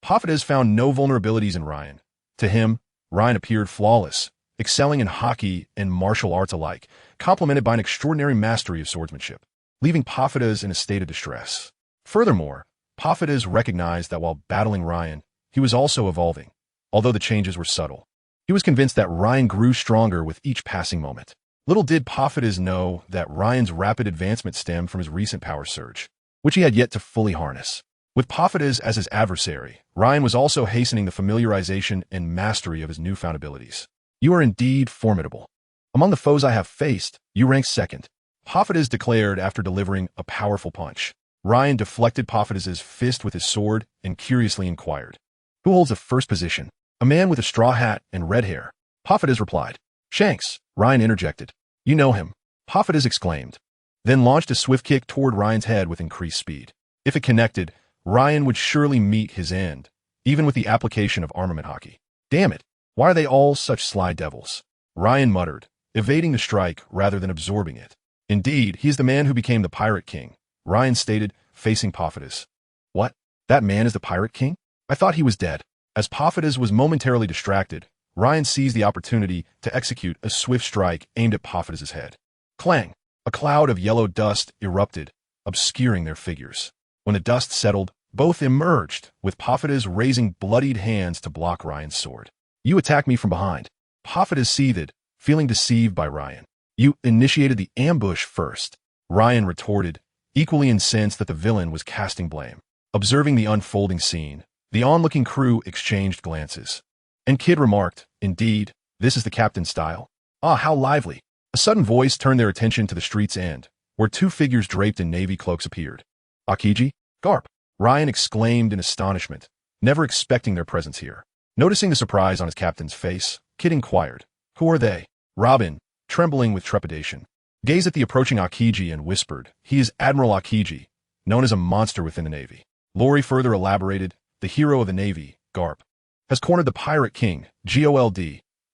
Pofides found no vulnerabilities in Ryan. To him, Ryan appeared flawless, excelling in haki and martial arts alike, complemented by an extraordinary mastery of swordsmanship, leaving Pofides in a state of distress. Furthermore, Pofides recognized that while battling Ryan, he was also evolving, although the changes were subtle. He was convinced that Ryan grew stronger with each passing moment. Little did Pofides know that Ryan's rapid advancement stemmed from his recent power surge, which he had yet to fully harness. With Pofides as his adversary, Ryan was also hastening the familiarization and mastery of his newfound abilities. "You are indeed formidable. Among the foes I have faced, you rank second," Pofides declared after delivering a powerful punch. Ryan deflected Pofidus's fist with his sword and curiously inquired, "Who holds the first position?" "A man with a straw hat and red hair," Pofidus replied. "Shanks," Ryan interjected. "You know him," Pofidus exclaimed, then launched a swift kick toward Ryan's head with increased speed. If it connected, Ryan would surely meet his end, even with the application of armament hockey. "Damn it, why are they all such sly devils?" Ryan muttered, evading the strike rather than absorbing it. "Indeed, he is the man who became the Pirate King," Ryan stated, facing Pofidus. "What? That man is the Pirate King? I thought he was dead." As Pofidus was momentarily distracted, Ryan seized the opportunity to execute a swift strike aimed at Pofidus's head. Clang! A cloud of yellow dust erupted, obscuring their figures. When the dust settled, both emerged, with Pofidus raising bloodied hands to block Ryan's sword. "You attacked me from behind." Pofidus seethed, feeling deceived by Ryan. "You initiated the ambush first," Ryan retorted, equally incensed that the villain was casting blame. Observing the unfolding scene, the onlooking crew exchanged glances. And Kid remarked, "Indeed, this is the captain's style. Ah, how lively." A sudden voice turned their attention to the street's end, where two figures draped in navy cloaks appeared. "Aokiji? Garp!" Ryan exclaimed in astonishment, never expecting their presence here. Noticing the surprise on his captain's face, Kid inquired, "Who are they?" Robin, trembling with trepidation, gazed at the approaching Aokiji and whispered, "He is Admiral Aokiji, known as a monster within the Navy." Lori further elaborated, "The hero of the Navy, Garp, has cornered the Pirate King, Gold,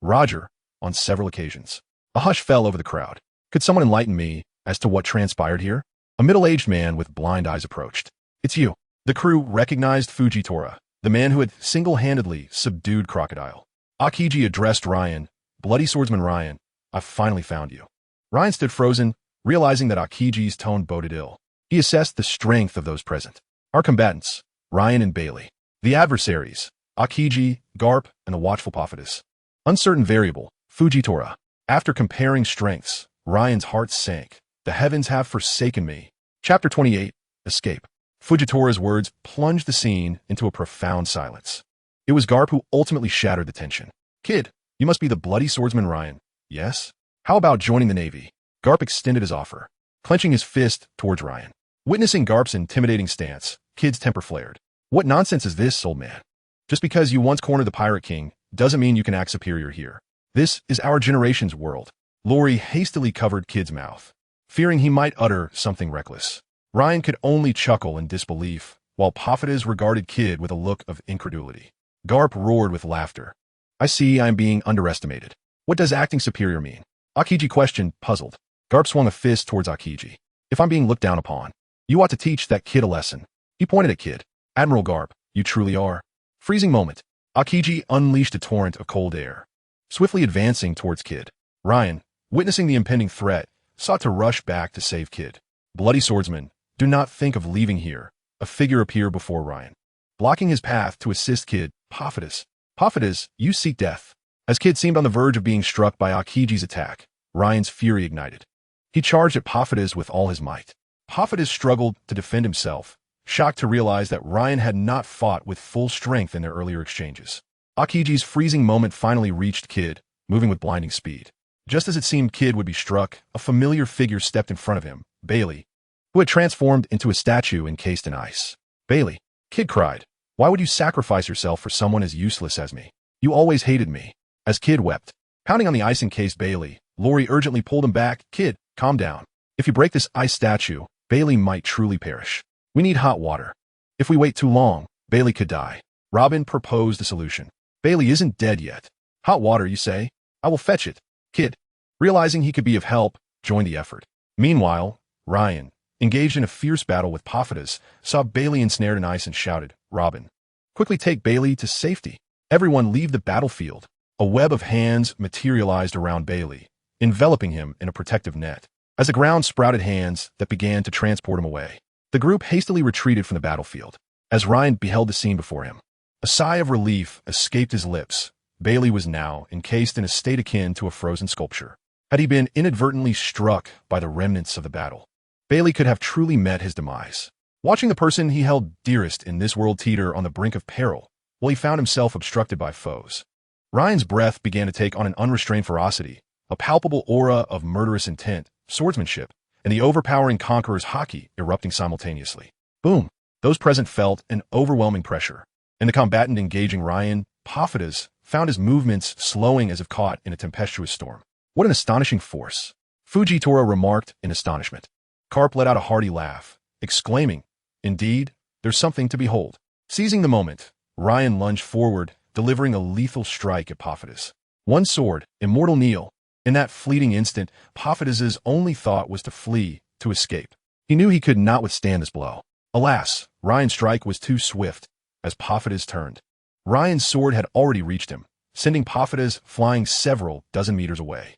Roger, on several occasions." A hush fell over the crowd. "Could someone enlighten me as to what transpired here?" A middle-aged man with blind eyes approached. "It's you." The crew recognized Fujitora, the man who had single-handedly subdued Crocodile. Aokiji addressed Ryan, "Bloody Swordsman Ryan, I've finally found you." Ryan stood frozen, realizing that Aokiji's tone boded ill. He assessed the strength of those present. Our combatants, Ryan and Bailey. The adversaries, Aokiji, Garp, and the watchful Pofidus. Uncertain variable, Fujitora. After comparing strengths, Ryan's heart sank. "The heavens have forsaken me." Chapter 28, Escape. Fujitora's words plunged the scene into a profound silence. It was Garp who ultimately shattered the tension. "Kid, you must be the bloody swordsman Ryan." "Yes." "How about joining the Navy?" Garp extended his offer, clenching his fist towards Ryan. Witnessing Garp's intimidating stance, Kid's temper flared. "What nonsense is this, old man? Just because you once cornered the Pirate King doesn't mean you can act superior here. This is our generation's world." Lori hastily covered Kid's mouth, fearing he might utter something reckless. Ryan could only chuckle in disbelief, while Pofidus regarded Kid with a look of incredulity. Garp roared with laughter. "I see I am being underestimated. What does acting superior mean?" Aokiji questioned, puzzled. Garp swung a fist towards Aokiji. "If I'm being looked down upon, you ought to teach that kid a lesson." He pointed at Kid. "Admiral Garp, you truly are." Freezing moment. Aokiji unleashed a torrent of cold air, swiftly advancing towards Kid. Ryan, witnessing the impending threat, sought to rush back to save Kid. "Bloody swordsman, do not think of leaving here." A figure appeared before Ryan, blocking his path to assist Kid. "Pofidus. Pofidus, you seek death." As Kid seemed on the verge of being struck by Aokiji's attack, Ryan's fury ignited. He charged at Pofidus with all his might. Pofidus struggled to defend himself, shocked to realize that Ryan had not fought with full strength in their earlier exchanges. Aokiji's freezing moment finally reached Kid, moving with blinding speed. Just as it seemed Kid would be struck, a familiar figure stepped in front of him, Bailey, who had transformed into a statue encased in ice. "Bailey," Kid cried, "why would you sacrifice yourself for someone as useless as me? You always hated me." As Kid wept, pounding on the ice-encased Bailey, Lori urgently pulled him back. "Kid, calm down. If you break this ice statue, Bailey might truly perish. We need hot water. If we wait too long, Bailey could die." Robin proposed a solution. "Bailey isn't dead yet. Hot water, you say? I will fetch it." Kid, realizing he could be of help, joined the effort. Meanwhile, Ryan, engaged in a fierce battle with Pofidus, saw Bailey ensnared in ice and shouted, "Robin, quickly take Bailey to safety. Everyone leave the battlefield." A web of hands materialized around Bailey, enveloping him in a protective net. As the ground sprouted hands that began to transport him away, the group hastily retreated from the battlefield. As Ryan beheld the scene before him, a sigh of relief escaped his lips. Bailey was now encased in a state akin to a frozen sculpture. Had he been inadvertently struck by the remnants of the battle, Bailey could have truly met his demise. Watching the person he held dearest in this world teeter on the brink of peril, while he found himself obstructed by foes, Ryan's breath began to take on an unrestrained ferocity, a palpable aura of murderous intent, swordsmanship, and the overpowering conqueror's haki erupting simultaneously. Boom! Those present felt an overwhelming pressure. In the combatant engaging Ryan, Portgas found his movements slowing as if caught in a tempestuous storm. What an astonishing force! Fujitora remarked in astonishment. Carp let out a hearty laugh, exclaiming, "Indeed, there's something to behold." Seizing the moment, Ryan lunged forward, delivering a lethal strike at Portgas. One sword, immortal kneel. In that fleeting instant, Portgas's only thought was to flee, to escape. He knew he could not withstand this blow. Alas, Ryan's strike was too swift. As Portgas turned, Ryan's sword had already reached him, sending Portgas flying several dozen meters away.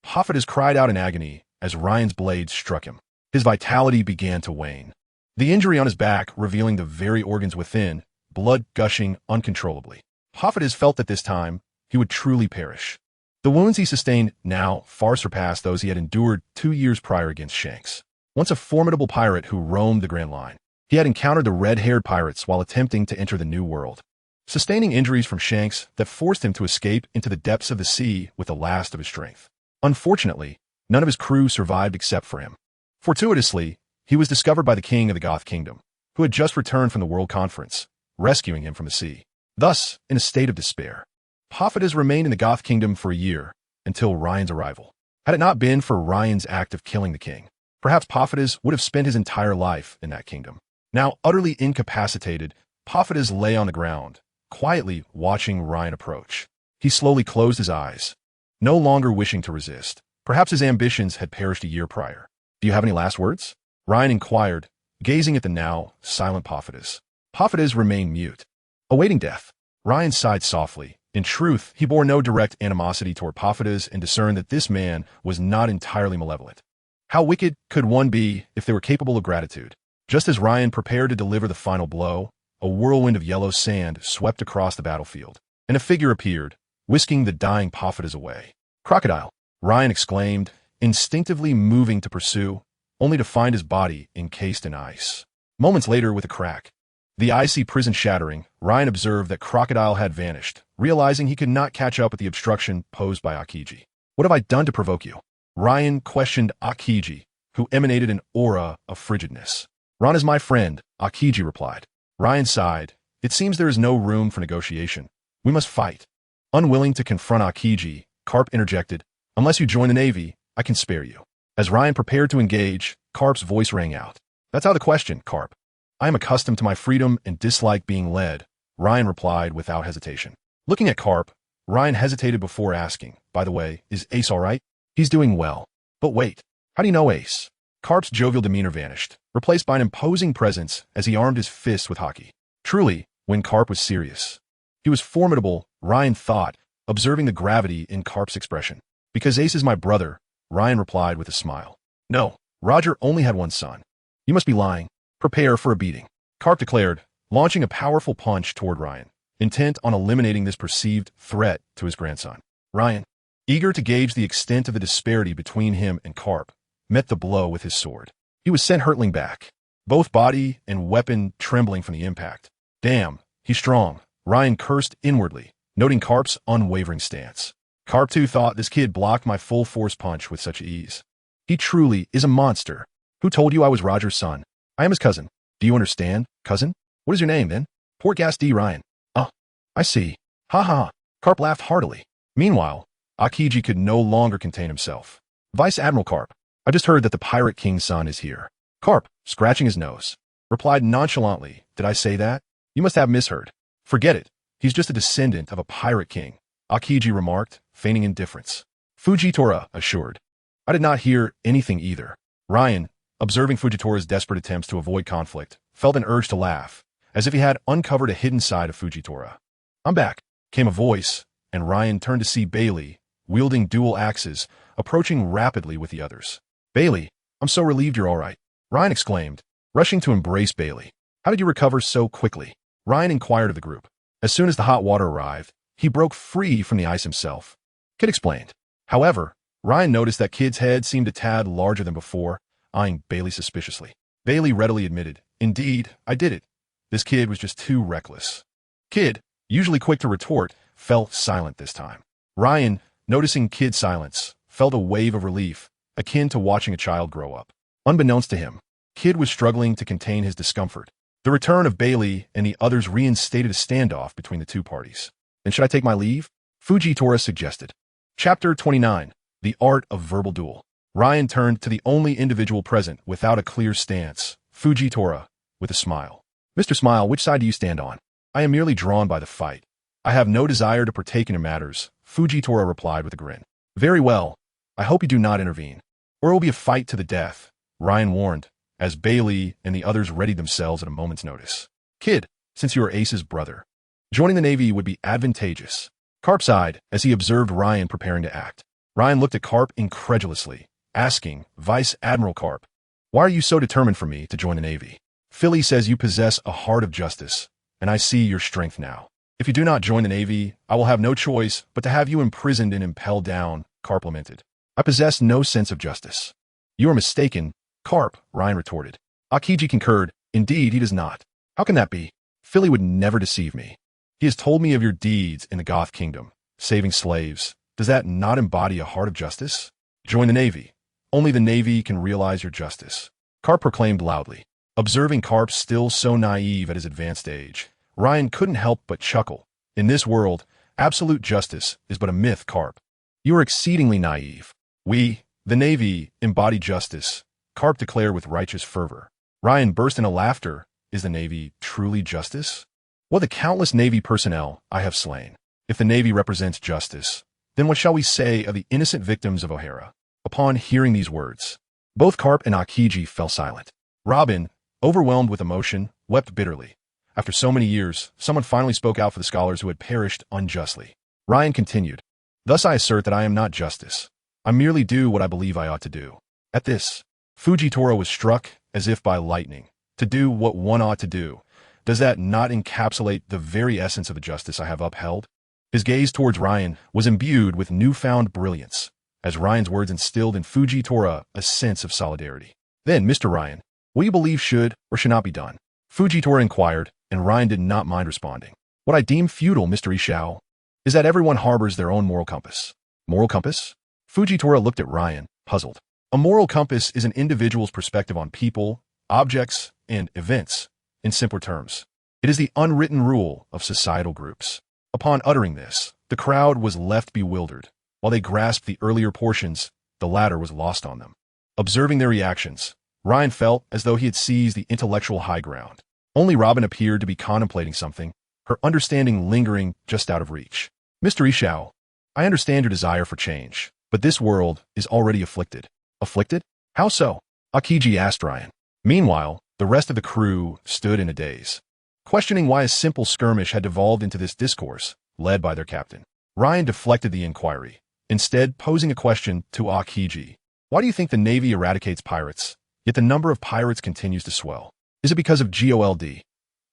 Portgas cried out in agony as Ryan's blade struck him. His vitality began to wane. The injury on his back revealing the very organs within, blood gushing uncontrollably. Portgas felt that this time, he would truly perish. The wounds he sustained now far surpassed those he had endured 2 years prior against Shanks. Once a formidable pirate who roamed the Grand Line, he had encountered the red-haired pirates while attempting to enter the New World, sustaining injuries from Shanks that forced him to escape into the depths of the sea with the last of his strength. Unfortunately, none of his crew survived except for him. Fortuitously, he was discovered by the king of the Goth Kingdom, who had just returned from the World Conference, rescuing him from the sea. Thus, in a state of despair, Portgas remained in the Goth Kingdom for a year, until Ryan's arrival. Had it not been for Ryan's act of killing the king, perhaps Portgas would have spent his entire life in that kingdom. Now utterly incapacitated, Portgas lay on the ground, quietly watching Ryan approach. He slowly closed his eyes, no longer wishing to resist. Perhaps his ambitions had perished a year prior. "Do you have any last words?" Ryan inquired, gazing at the now silent Portgas. Portgas remained mute, awaiting death. Ryan sighed softly. In truth, he bore no direct animosity toward Portgas and discerned that this man was not entirely malevolent. How wicked could one be if they were capable of gratitude? Just as Ryan prepared to deliver the final blow, a whirlwind of yellow sand swept across the battlefield, and a figure appeared, whisking the dying Portgas away. "Crocodile!" Ryan exclaimed, instinctively moving to pursue, only to find his body encased in ice. Moments later, with a crack, the icy prison shattering, Ryan observed that Crocodile had vanished, realizing he could not catch up with the obstruction posed by Aokiji. "What have I done to provoke you?" Ryan questioned Aokiji, who emanated an aura of frigidness. "Ron is my friend," Aokiji replied. Ryan sighed. "It seems there is no room for negotiation. We must fight." Unwilling to confront Aokiji, Carp interjected, "Unless you join the Navy, I can spare you." As Ryan prepared to engage, Carp's voice rang out. "That's out of the question, Carp. I am accustomed to my freedom and dislike being led," Ryan replied without hesitation. Looking at Carp, Ryan hesitated before asking, "By the way, is Ace all right?" "He's doing well. But wait, how do you know Ace?" Carp's jovial demeanor vanished, replaced by an imposing presence as he armed his fists with haki. Truly, when Carp was serious, he was formidable, Ryan thought, observing the gravity in Carp's expression. "Because Ace is my brother," Ryan replied with a smile. "No, Roger only had one son. You must be lying. Prepare for a beating," Carp declared, launching a powerful punch toward Ryan, intent on eliminating this perceived threat to his grandson. Ryan, eager to gauge the extent of the disparity between him and Carp, met the blow with his sword. He was sent hurtling back, both body and weapon trembling from the impact. "Damn, he's strong," Ryan cursed inwardly, noting Carp's unwavering stance. Carp too thought, "This kid blocked my full force punch with such ease. He truly is a monster. Who told you I was Roger's son? I am his cousin. Do you understand, cousin? What is your name, then?" "Portgas D. Ryan." "Oh, I see. Ha ha." Carp laughed heartily. Meanwhile, Aokiji could no longer contain himself. "Vice Admiral Carp, I just heard that the Pirate King's son is here." Carp, scratching his nose, replied nonchalantly, "Did I say that? You must have misheard." "Forget it. He's just a descendant of a pirate king," Aokiji remarked, feigning indifference. Fujitora assured. "I did not hear anything either." Ryan, observing Fujitora's desperate attempts to avoid conflict, felt an urge to laugh, as if he had uncovered a hidden side of Fujitora. "I'm back," came a voice, and Ryan turned to see Bailey, wielding dual axes, approaching rapidly with the others. "Bailey, I'm so relieved you're all right," Ryan exclaimed, rushing to embrace Bailey. "How did you recover so quickly?" Ryan inquired of the group. As soon as the hot water arrived, he broke free from the ice himself. Kid explained. However, Ryan noticed that Kid's head seemed a tad larger than before, eyeing Bailey suspiciously. Bailey readily admitted, "Indeed, I did it. This kid was just too reckless." Kid, usually quick to retort, fell silent this time. Ryan, noticing Kid's silence, felt a wave of relief, akin to watching a child grow up. Unbeknownst to him, Kid was struggling to contain his discomfort. The return of Bailey and the others reinstated a standoff between the two parties. Then should I take my leave? Fujitora suggested. Chapter 29. The Art of Verbal Duel. Ryan turned to the only individual present without a clear stance, Fujitora, with a smile. Mr. Smile, which side do you stand on? I am merely drawn by the fight. I have no desire to partake in matters, Fujitora replied with a grin. Very well. I hope you do not intervene, or it will be a fight to the death, Ryan warned, as Bailey and the others readied themselves at a moment's notice. Kid, since you are Ace's brother, joining the Navy would be advantageous. Carp sighed as he observed Ryan preparing to act. Ryan looked at Carp incredulously, asking, Vice Admiral Carp, why are you so determined for me to join the Navy? Philly says you possess a heart of justice, and I see your strength now. If you do not join the Navy, I will have no choice but to have you imprisoned and impelled down, Carp lamented. I possess no sense of justice. You are mistaken, Carp, Ryan retorted. Akiji concurred. Indeed, he does not. How can that be? Philly would never deceive me. He has told me of your deeds in the Goth Kingdom, saving slaves. Does that not embody a heart of justice? Join the Navy. Only the Navy can realize your justice, Carp proclaimed loudly. Observing Carp still so naive at his advanced age, Ryan couldn't help but chuckle. In this world, absolute justice is but a myth, Carp. You are exceedingly naive. We, the Navy, embody justice, Carp declared with righteous fervor. Ryan burst into laughter. Is the Navy truly justice? What the countless Navy personnel I have slain. If the Navy represents justice, then what shall we say of the innocent victims of O'Hara? Upon hearing these words, both Carp and Akiji fell silent. Robin, overwhelmed with emotion, wept bitterly. After so many years, someone finally spoke out for the scholars who had perished unjustly. Ryan continued, Thus I assert that I am not justice. I merely do what I believe I ought to do. At this, Fujitora was struck as if by lightning. To do what one ought to do. Does that not encapsulate the very essence of the justice I have upheld? His gaze towards Ryan was imbued with newfound brilliance, as Ryan's words instilled in Fujitora a sense of solidarity. Then, Mr. Ryan, what you believe should or should not be done? Fujitora inquired, and Ryan did not mind responding. What I deem futile, Mr. Ishao, is that everyone harbors their own moral compass. Moral compass? Fujitora looked at Ryan, puzzled. A moral compass is an individual's perspective on people, objects, and events. In simpler terms, it is the unwritten rule of societal groups. Upon uttering this, the crowd was left bewildered. While they grasped the earlier portions, the latter was lost on them. Observing their reactions, Ryan felt as though he had seized the intellectual high ground. Only Robin appeared to be contemplating something, her understanding lingering just out of reach. Mr. Ishao, I understand your desire for change, but this world is already afflicted. Afflicted? How so? Akiji asked Ryan. Meanwhile, the rest of the crew stood in a daze, questioning why a simple skirmish had devolved into this discourse, led by their captain. Ryan deflected the inquiry, instead posing a question to Akiji. Why do you think the Navy eradicates pirates, yet the number of pirates continues to swell? Is it because of GOLD?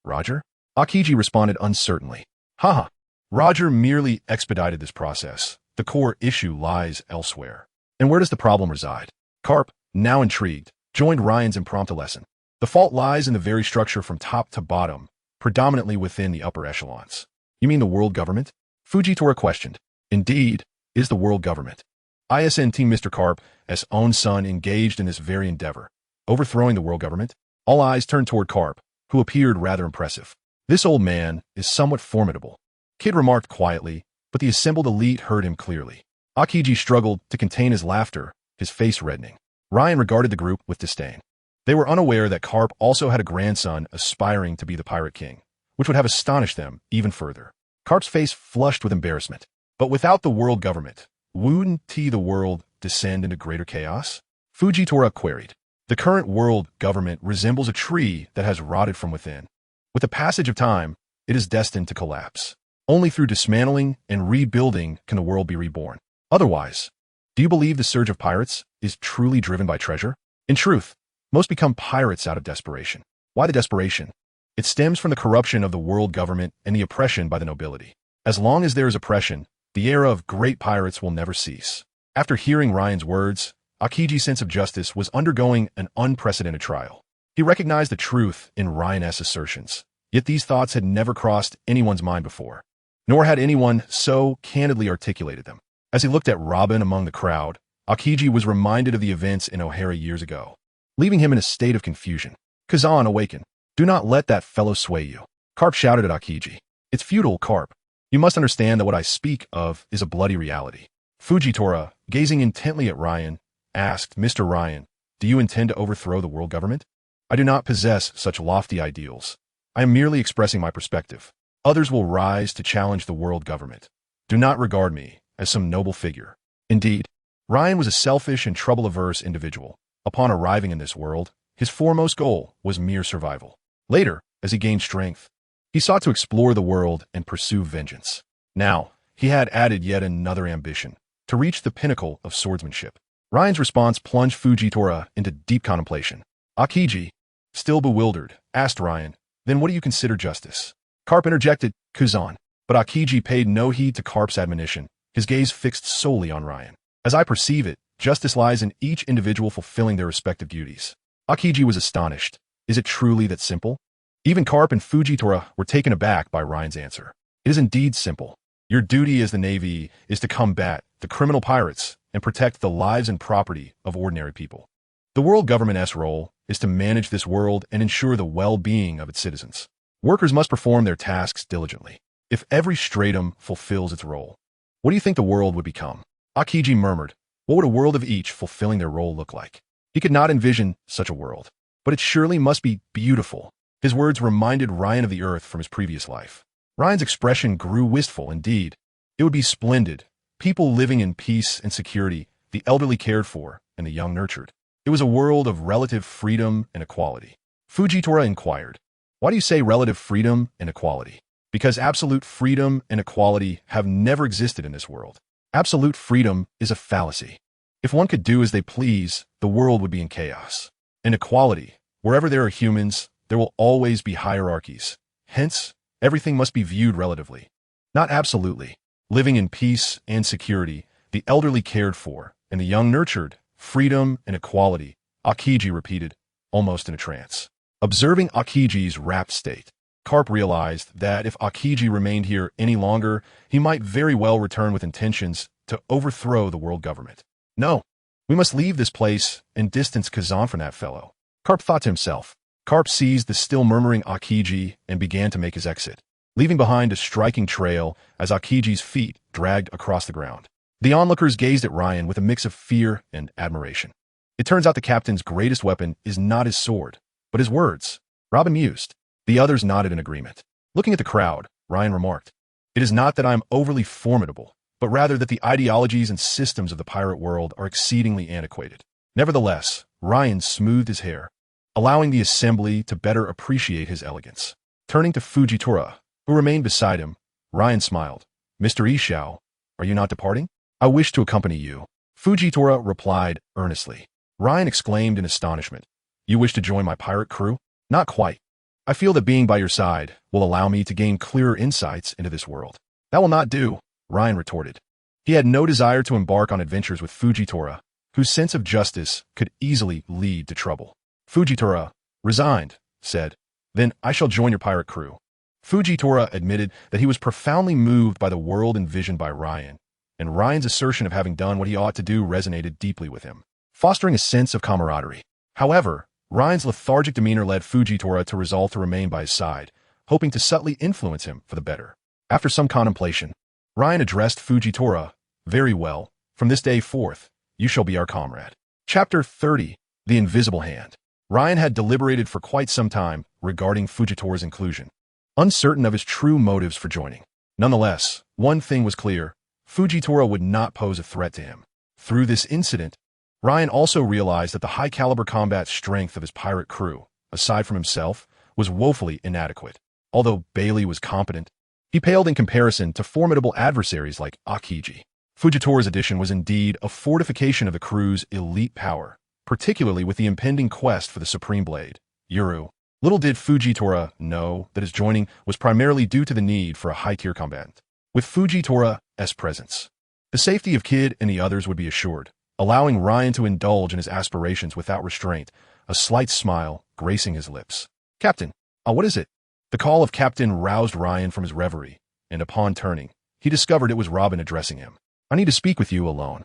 Roger? Akiji responded uncertainly. Haha. Roger merely expedited this process. The core issue lies elsewhere. And where does the problem reside? Carp, now intrigued, joined Ryan's impromptu lesson. The fault lies in the very structure from top to bottom, predominantly within the upper echelons. You mean the world government? Fujitora questioned. Indeed, is the world government. ISN team Mr. Carp, as own son, engaged in this very endeavor, overthrowing the world government. All eyes turned toward Carp, who appeared rather impressive. This old man is somewhat formidable, Kid remarked quietly, but the assembled elite heard him clearly. Akiji struggled to contain his laughter, his face reddening. Ryan regarded the group with disdain. They were unaware that Carp also had a grandson aspiring to be the Pirate King, which would have astonished them even further. Carp's face flushed with embarrassment. But without the world government, wouldn't the world descend into greater chaos? Fujitora queried. The current world government resembles a tree that has rotted from within. With the passage of time, it is destined to collapse. Only through dismantling and rebuilding can the world be reborn. Otherwise, do you believe the surge of pirates is truly driven by treasure? In truth, most become pirates out of desperation. Why the desperation? It stems from the corruption of the world government and the oppression by the nobility. As long as there is oppression, the era of great pirates will never cease. After hearing Ryan's words, Akiji's sense of justice was undergoing an unprecedented trial. He recognized the truth in Ryan's assertions, yet these thoughts had never crossed anyone's mind before, nor had anyone so candidly articulated them. As he looked at Robin among the crowd, Akiji was reminded of the events in O'Hara years ago. leaving him in a state of confusion. Kazan awakened. Do not let that fellow sway you. Carp shouted at Akiji. It's futile, Carp. You must understand that what I speak of is a bloody reality. Fujitora, gazing intently at Ryan, asked, Mr. Ryan, do you intend to overthrow the world government? I do not possess such lofty ideals. I am merely expressing my perspective. Others will rise to challenge the world government. Do not regard me as some noble figure. Indeed, Ryan was a selfish and trouble-averse individual. Upon arriving in this world, his foremost goal was mere survival. Later, as he gained strength, he sought to explore the world and pursue vengeance. Now, he had added yet another ambition, to reach the pinnacle of swordsmanship. Ryan's response plunged Fujitora into deep contemplation. Akiji, still bewildered, asked Ryan, then what do you consider justice? Carp interjected, Kuzan, but Akiji paid no heed to Carp's admonition, his gaze fixed solely on Ryan. As I perceive it, justice lies in each individual fulfilling their respective duties. Akiji was astonished. Is it truly that simple? Even Carp and Fujitora were taken aback by Ryan's answer. It is indeed simple. Your duty as the Navy is to combat the criminal pirates and protect the lives and property of ordinary people. The world government's role is to manage this world and ensure the well-being of its citizens. Workers must perform their tasks diligently. If every stratum fulfills its role, what do you think the world would become? Akiji murmured, what would a world of each fulfilling their role look like? He could not envision such a world, but it surely must be beautiful. His words reminded Ryan of the Earth from his previous life. Ryan's expression grew wistful. Indeed, it would be splendid. People living in peace and security, the elderly cared for, and the young nurtured. It was a world of relative freedom and equality. Fujitora inquired, why do you say relative freedom and equality? Because absolute freedom and equality have never existed in this world. Absolute freedom is a fallacy. If one could do as they please, the world would be in chaos. In equality, wherever there are humans, there will always be hierarchies. Hence, everything must be viewed relatively, not absolutely. Living in peace and security, the elderly cared for, and the young nurtured, freedom and equality, Akiji repeated, almost in a trance. Observing Akiji's rapt state, Carp realized that if Akiji remained here any longer, he might very well return with intentions to overthrow the world government. No, we must leave this place and distance Kazan from that fellow. Carp thought to himself. Carp seized the still murmuring Akiji and began to make his exit, leaving behind a striking trail as Akiji's feet dragged across the ground. The onlookers gazed at Ryan with a mix of fear and admiration. It turns out the captain's greatest weapon is not his sword, but his words. Robin mused. The others nodded in agreement. Looking at the crowd, Ryan remarked, it is not that I am overly formidable, but rather that the ideologies and systems of the pirate world are exceedingly antiquated. Nevertheless, Ryan smoothed his hair, allowing the assembly to better appreciate his elegance. Turning to Fujitora, who remained beside him, Ryan smiled. Mr. Ishao, are you not departing? I wish to accompany you. Fujitora replied earnestly. Ryan exclaimed in astonishment. You wish to join my pirate crew? Not quite. I feel that being by your side will allow me to gain clearer insights into this world. That will not do, Ryan retorted. He had no desire to embark on adventures with Fujitora, whose sense of justice could easily lead to trouble. Fujitora, resigned, said, then I shall join your pirate crew. Fujitora admitted that he was profoundly moved by the world envisioned by Ryan, and Ryan's assertion of having done what he ought to do resonated deeply with him, fostering a sense of camaraderie. However, Ryan's lethargic demeanor led Fujitora to resolve to remain by his side, hoping to subtly influence him for the better. After some contemplation, Ryan addressed Fujitora, very well, from this day forth, you shall be our comrade. Chapter 30, The Invisible Hand. Ryan had deliberated for quite some time regarding Fujitora's inclusion, uncertain of his true motives for joining. Nonetheless, one thing was clear, Fujitora would not pose a threat to him. Through this incident, Ryan also realized that the high-caliber combat strength of his pirate crew, aside from himself, was woefully inadequate. Although Bailey was competent, he paled in comparison to formidable adversaries like Akiji. Fujitora's addition was indeed a fortification of the crew's elite power, particularly with the impending quest for the Supreme Blade, Yuru. Little did Fujitora know that his joining was primarily due to the need for a high-tier combatant. With Fujitora's presence, the safety of Kid and the others would be assured, allowing Ryan to indulge in his aspirations without restraint, a slight smile gracing his lips. Captain, what is it? The call of Captain roused Ryan from his reverie, and upon turning, he discovered it was Robin addressing him. I need to speak with you alone.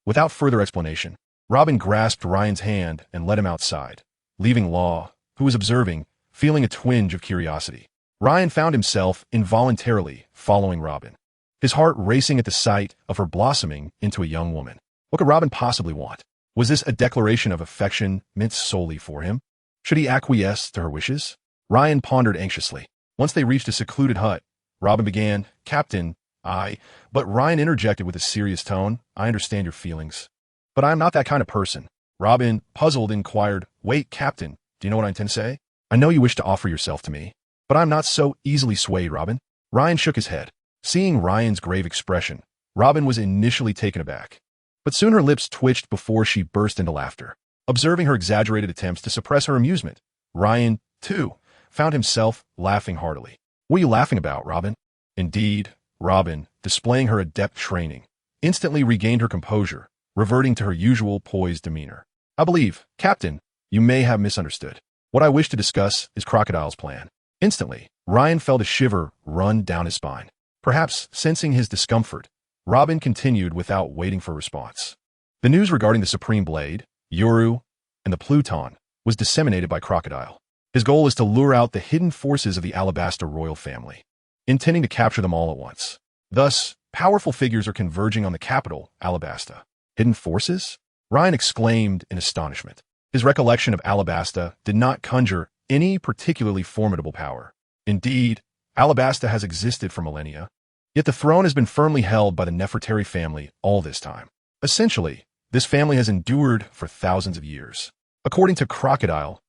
Without further explanation, Robin grasped Ryan's hand and led him outside, leaving Law, who was observing, feeling a twinge of curiosity. Ryan found himself involuntarily following Robin, his heart racing at the sight of her blossoming into a young woman. What could Robin possibly want? Was this a declaration of affection meant solely for him? Should he acquiesce to her wishes? Ryan pondered anxiously. Once they reached a secluded hut, Robin began, "Captain, but Ryan interjected with a serious tone, "I understand your feelings, but I am not that kind of person." Robin, puzzled, inquired, "Wait, Captain, do you know what I intend to say? I know you wish to offer yourself to me, but I'm not so easily swayed, Robin." Ryan shook his head. Seeing Ryan's grave expression, Robin was initially taken aback, but soon her lips twitched before she burst into laughter. Observing her exaggerated attempts to suppress her amusement, Ryan, too, found himself laughing heartily. "What are you laughing about, Robin?" Indeed, Robin, displaying her adept training, instantly regained her composure, reverting to her usual poised demeanor. "I believe, Captain, you may have misunderstood. What I wish to discuss is Crocodile's plan." Instantly, Ryan felt a shiver run down his spine. Perhaps sensing his discomfort, Robin continued without waiting for a response. The news regarding the Supreme Blade, Yoru, and the Pluton was disseminated by Crocodile. His goal is to lure out the hidden forces of the Alabasta royal family, intending to capture them all at once. Thus, powerful figures are converging on the capital, Alabasta. Hidden forces? Ryan exclaimed in astonishment. His recollection of Alabasta did not conjure any particularly formidable power. Indeed, Alabasta has existed for millennia, yet the throne has been firmly held by the Nefertari family all this time. Essentially, this family has endured for thousands of years. According to Crocodile's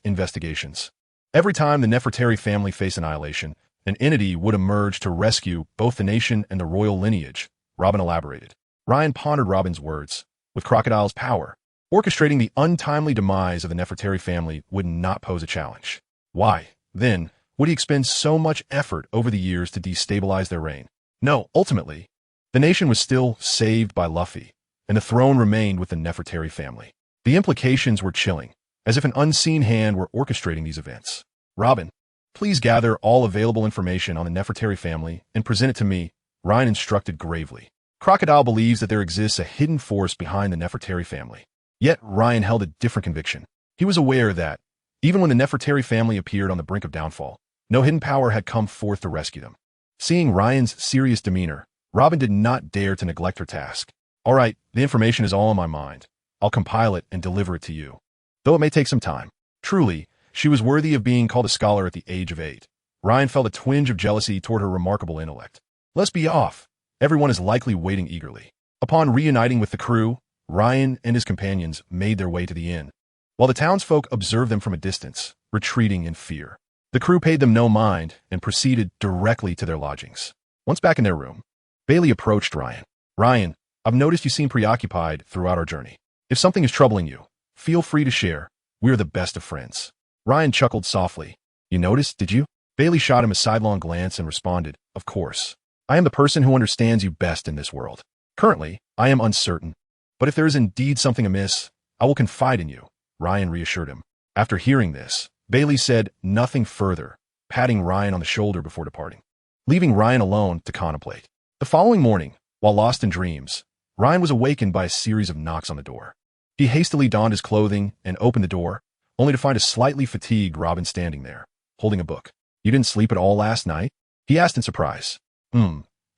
investigations, every time the Nefertari family faced annihilation, an entity would emerge to rescue both the nation and the royal lineage, Robin elaborated. Ryan pondered Robin's words. With Crocodile's power, orchestrating the untimely demise of the Nefertari family would not pose a challenge. Why, then, would he expend so much effort over the years to destabilize their reign? No, ultimately, the nation was still saved by Luffy, and the throne remained with the Nefertari family. The implications were chilling, as if an unseen hand were orchestrating these events. "Robin, please gather all available information on the Nefertari family and present it to me," Ryan instructed gravely. Crocodile believes that there exists a hidden force behind the Nefertari family. Yet Ryan held a different conviction. He was aware that, even when the Nefertari family appeared on the brink of downfall, no hidden power had come forth to rescue them. Seeing Ryan's serious demeanor, Robin did not dare to neglect her task. "All right, the information is all in my mind. I'll compile it and deliver it to you, though it may take some time." Truly, she was worthy of being called a scholar at the age of 8. Ryan felt a twinge of jealousy toward her remarkable intellect. "Let's be off. Everyone is likely waiting eagerly." Upon reuniting with the crew, Ryan and his companions made their way to the inn, while the townsfolk observed them from a distance, retreating in fear. The crew paid them no mind and proceeded directly to their lodgings. Once back in their room, Bailey approached Ryan. "Ryan, I've noticed you seem preoccupied throughout our journey. If something is troubling you, feel free to share. We are the best of friends." Ryan chuckled softly. "You noticed, did you?" Bailey shot him a sidelong glance and responded, "Of course. I am the person who understands you best in this world. Currently, I am uncertain, but if there is indeed something amiss, I will confide in you," Ryan reassured him. After hearing this, Bailey said nothing further, patting Ryan on the shoulder before departing, leaving Ryan alone to contemplate. The following morning, while lost in dreams, Ryan was awakened by a series of knocks on the door. He hastily donned his clothing and opened the door, only to find a slightly fatigued Robin standing there, holding a book. "You didn't sleep at all last night?" he asked in surprise.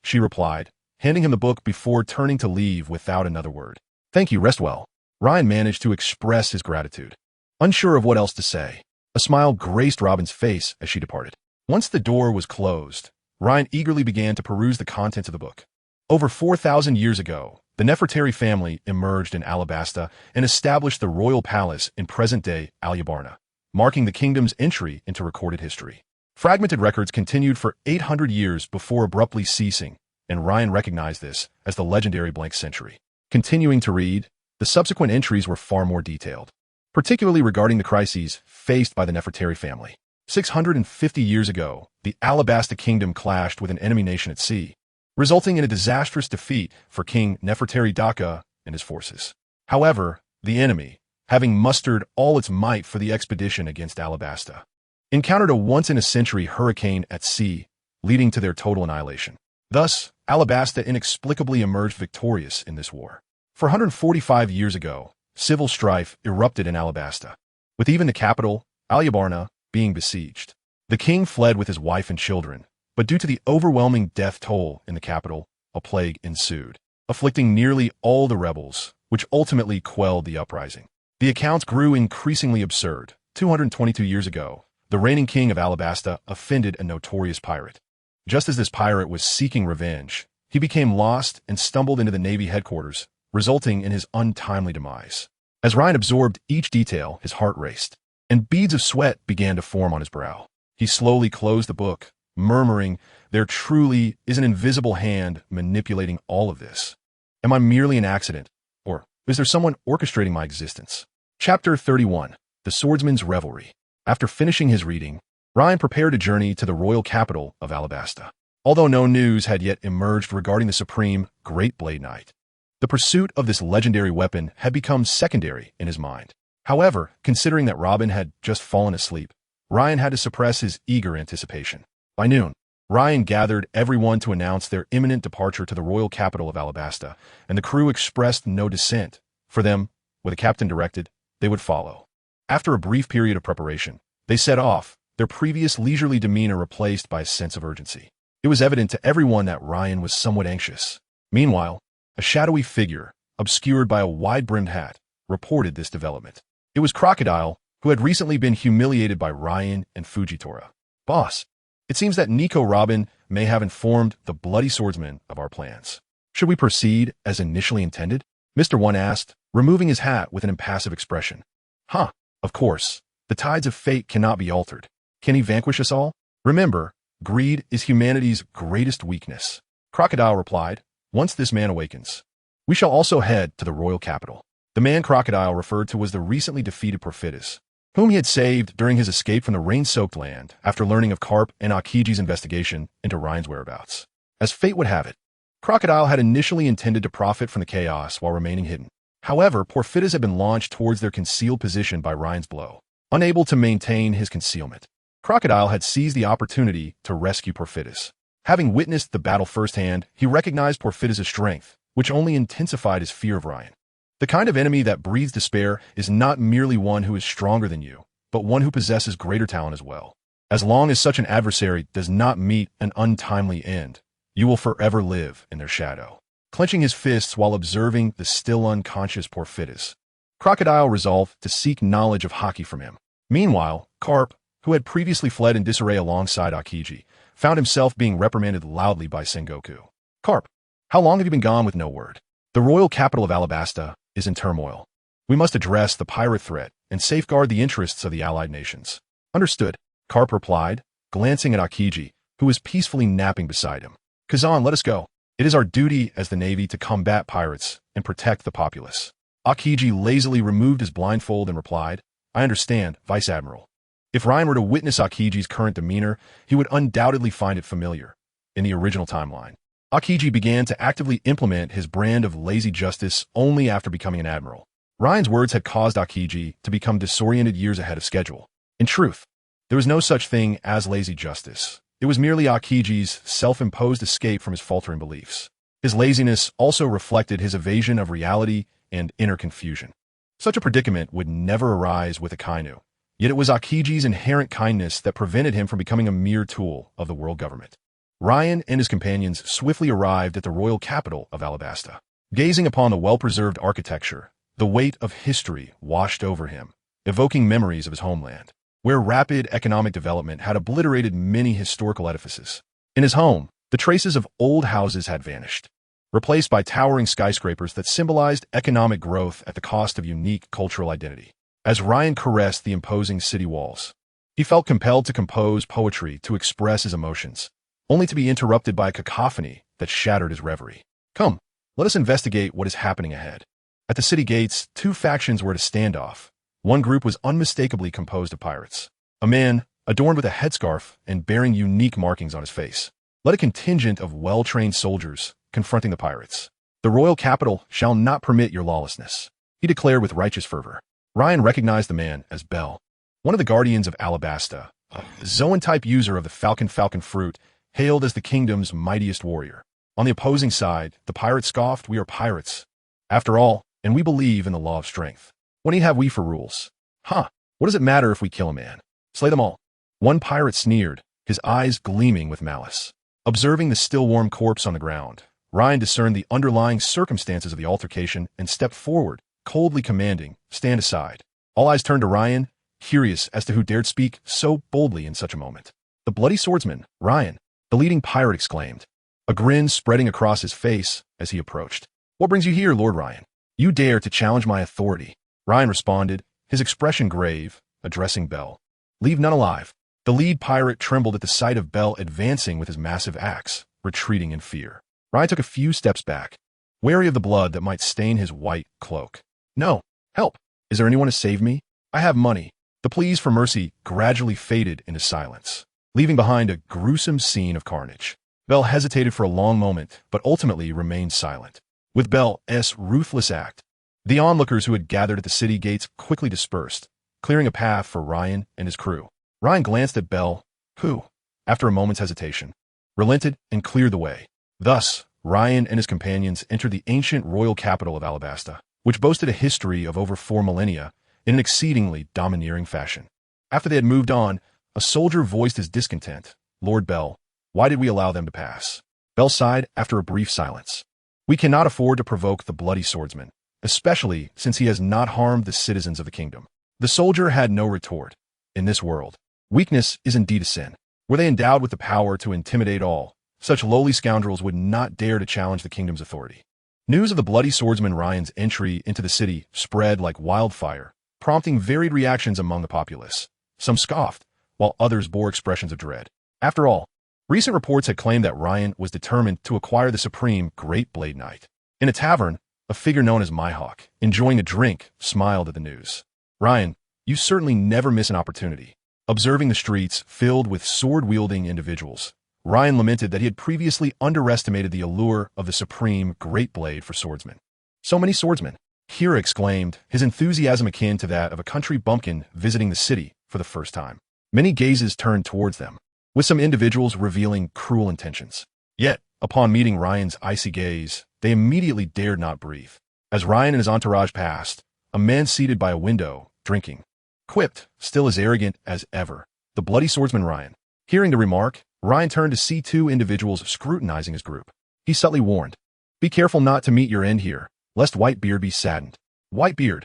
She replied, handing him the book before turning to leave without another word. "Thank you, rest well." Ryan managed to express his gratitude, unsure of what else to say. A smile graced Robin's face as she departed. Once the door was closed, Ryan eagerly began to peruse the contents of the book. Over 4,000 years ago, the Nefertari family emerged in Alabasta and established the royal palace in present-day Alyabarna, marking the kingdom's entry into recorded history. Fragmented records continued for 800 years before abruptly ceasing, and Ryan recognized this as the legendary blank century. Continuing to read, the subsequent entries were far more detailed, particularly regarding the crises faced by the Nefertari family. 650 years ago, the Alabasta kingdom clashed with an enemy nation at sea, resulting in a disastrous defeat for King Nefertari Daka and his forces. However, the enemy, having mustered all its might for the expedition against Alabasta, encountered a once-in-a-century hurricane at sea, leading to their total annihilation. Thus, Alabasta inexplicably emerged victorious in this war. 445 years ago, civil strife erupted in Alabasta, with even the capital, Alyabarna, being besieged. The king fled with his wife and children, but due to the overwhelming death toll in the capital, a plague ensued, afflicting nearly all the rebels, which ultimately quelled the uprising. The accounts grew increasingly absurd. 222 years ago, the reigning king of Alabasta offended a notorious pirate. Just as this pirate was seeking revenge, he became lost and stumbled into the Navy headquarters, resulting in his untimely demise. As Ryan absorbed each detail, his heart raced, and beads of sweat began to form on his brow. He slowly closed the book, murmuring, "There truly is an invisible hand manipulating all of this. Am I merely an accident, or is there someone orchestrating my existence?" Chapter 31. The Swordsman's Revelry. After finishing his reading, Ryan prepared to journey to the royal capital of Alabasta. Although no news had yet emerged regarding the supreme Great Blade Knight, the pursuit of this legendary weapon had become secondary in his mind. However, considering that Robin had just fallen asleep, Ryan had to suppress his eager anticipation. By noon, Ryan gathered everyone to announce their imminent departure to the royal capital of Alabasta, and the crew expressed no dissent. For them, what the captain directed, they would follow. After a brief period of preparation, they set off, their previous leisurely demeanor replaced by a sense of urgency. It was evident to everyone that Ryan was somewhat anxious. Meanwhile, a shadowy figure, obscured by a wide-brimmed hat, reported this development. It was Crocodile, who had recently been humiliated by Ryan and Fujitora. "Boss, it seems that Nico Robin may have informed the bloody swordsman of our plans. Should we proceed as initially intended?" Mr. One asked, removing his hat with an impassive expression. "Huh, of course. The tides of fate cannot be altered. Can he vanquish us all? Remember, greed is humanity's greatest weakness." Crocodile replied, "Once this man awakens, we shall also head to the royal capital." The man Crocodile referred to was the recently defeated Porphytus, whom he had saved during his escape from the rain-soaked land after learning of Carp and Akiji's investigation into Ryan's whereabouts. As fate would have it, Crocodile had initially intended to profit from the chaos while remaining hidden. However, Porphytus had been launched towards their concealed position by Ryan's blow. Unable to maintain his concealment, Crocodile had seized the opportunity to rescue Porphytus. Having witnessed the battle firsthand, he recognized Porphytus' strength, which only intensified his fear of Ryan. The kind of enemy that breathes despair is not merely one who is stronger than you, but one who possesses greater talent as well. As long as such an adversary does not meet an untimely end, you will forever live in their shadow. Clenching his fists while observing the still unconscious Porphytus, Crocodile resolved to seek knowledge of Haki from him. Meanwhile, Carp, who had previously fled in disarray alongside Akiji, found himself being reprimanded loudly by Sengoku. "Carp, how long have you been gone with no word? The royal capital of Alabasta is in turmoil. We must address the pirate threat and safeguard the interests of the allied nations." "Understood," Carp replied, glancing at Akiji, who was peacefully napping beside him. "Kazan, let us go. It is our duty as the Navy to combat pirates and protect the populace." Akiji lazily removed his blindfold and replied, "I understand, Vice Admiral." If Ryan were to witness Akiji's current demeanor, he would undoubtedly find it familiar. In the original timeline, Akiji began to actively implement his brand of lazy justice only after becoming an admiral. Ryan's words had caused Akiji to become disoriented years ahead of schedule. In truth, there was no such thing as lazy justice. It was merely Akiji's self-imposed escape from his faltering beliefs. His laziness also reflected his evasion of reality and inner confusion. Such a predicament would never arise with Akainu, yet it was Akiji's inherent kindness that prevented him from becoming a mere tool of the world government. Ryan and his companions swiftly arrived at the royal capital of Alabasta. Gazing upon the well-preserved architecture, the weight of history washed over him, evoking memories of his homeland, where rapid economic development had obliterated many historical edifices. In his home, the traces of old houses had vanished, replaced by towering skyscrapers that symbolized economic growth at the cost of unique cultural identity. As Ryan caressed the imposing city walls, he felt compelled to compose poetry to express his emotions, only to be interrupted by a cacophony that shattered his reverie. "Come, let us investigate what is happening ahead." At the city gates, two factions were at a standoff. One group was unmistakably composed of pirates. A man, adorned with a headscarf and bearing unique markings on his face, led a contingent of well-trained soldiers confronting the pirates. "The royal capital shall not permit your lawlessness," he declared with righteous fervor. Ryan recognized the man as Bell, one of the guardians of Alabasta, a Zoan-type user of the Falcon fruit, hailed as the kingdom's mightiest warrior. On the opposing side, the pirate scoffed, "We are pirates. After all, and we believe in the law of strength. What need have we for rules? Huh, what does it matter if we kill a man? Slay them all. One pirate sneered, his eyes gleaming with malice. Observing the still warm corpse on the ground, Ryan discerned the underlying circumstances of the altercation and stepped forward, coldly commanding, "Stand aside." All eyes turned to Ryan, curious as to who dared speak so boldly in such a moment. "The bloody swordsman, Ryan," the leading pirate exclaimed, a grin spreading across his face as he approached. "What brings you here, Lord Ryan? You dare to challenge my authority?" Ryan responded, his expression grave, addressing Bell. "Leave none alive." The lead pirate trembled at the sight of Bell advancing with his massive axe, retreating in fear. Ryan took a few steps back, wary of the blood that might stain his white cloak. "No, help! Is there anyone to save me? I have money." The pleas for mercy gradually faded into silence, leaving behind a gruesome scene of carnage. Bell hesitated for a long moment, but ultimately remained silent. With Bell's ruthless act, the onlookers who had gathered at the city gates quickly dispersed, clearing a path for Ryan and his crew. Ryan glanced at Bell, who, after a moment's hesitation, relented and cleared the way. Thus, Ryan and his companions entered the ancient royal capital of Alabasta, which boasted a history of over 4 millennia in an exceedingly domineering fashion. After they had moved on, a soldier voiced his discontent. "Lord Bell, why did we allow them to pass?" Bell sighed after a brief silence. "We cannot afford to provoke the bloody swordsman, especially since he has not harmed the citizens of the kingdom." The soldier had no retort. In this world, weakness is indeed a sin. Were they endowed with the power to intimidate all, such lowly scoundrels would not dare to challenge the kingdom's authority. News of the bloody swordsman Ryan's entry into the city spread like wildfire, prompting varied reactions among the populace. Some scoffed, while others bore expressions of dread. After all, recent reports had claimed that Ryan was determined to acquire the supreme Great Blade Knight. In a tavern, a figure known as Mihawk, enjoying a drink, smiled at the news. "Ryan, you certainly never miss an opportunity." Observing the streets filled with sword-wielding individuals, Ryan lamented that he had previously underestimated the allure of the supreme Great Blade for swordsmen. "So many swordsmen," Kira exclaimed, his enthusiasm akin to that of a country bumpkin visiting the city for the first time. Many gazes turned towards them, with some individuals revealing cruel intentions. Yet, upon meeting Ryan's icy gaze, they immediately dared not breathe. As Ryan and his entourage passed, a man seated by a window, drinking, quipped, still as arrogant as ever, "The bloody swordsman Ryan." Hearing the remark, Ryan turned to see 2 individuals scrutinizing his group. He subtly warned, "Be careful not to meet your end here, lest Whitebeard be saddened." Whitebeard.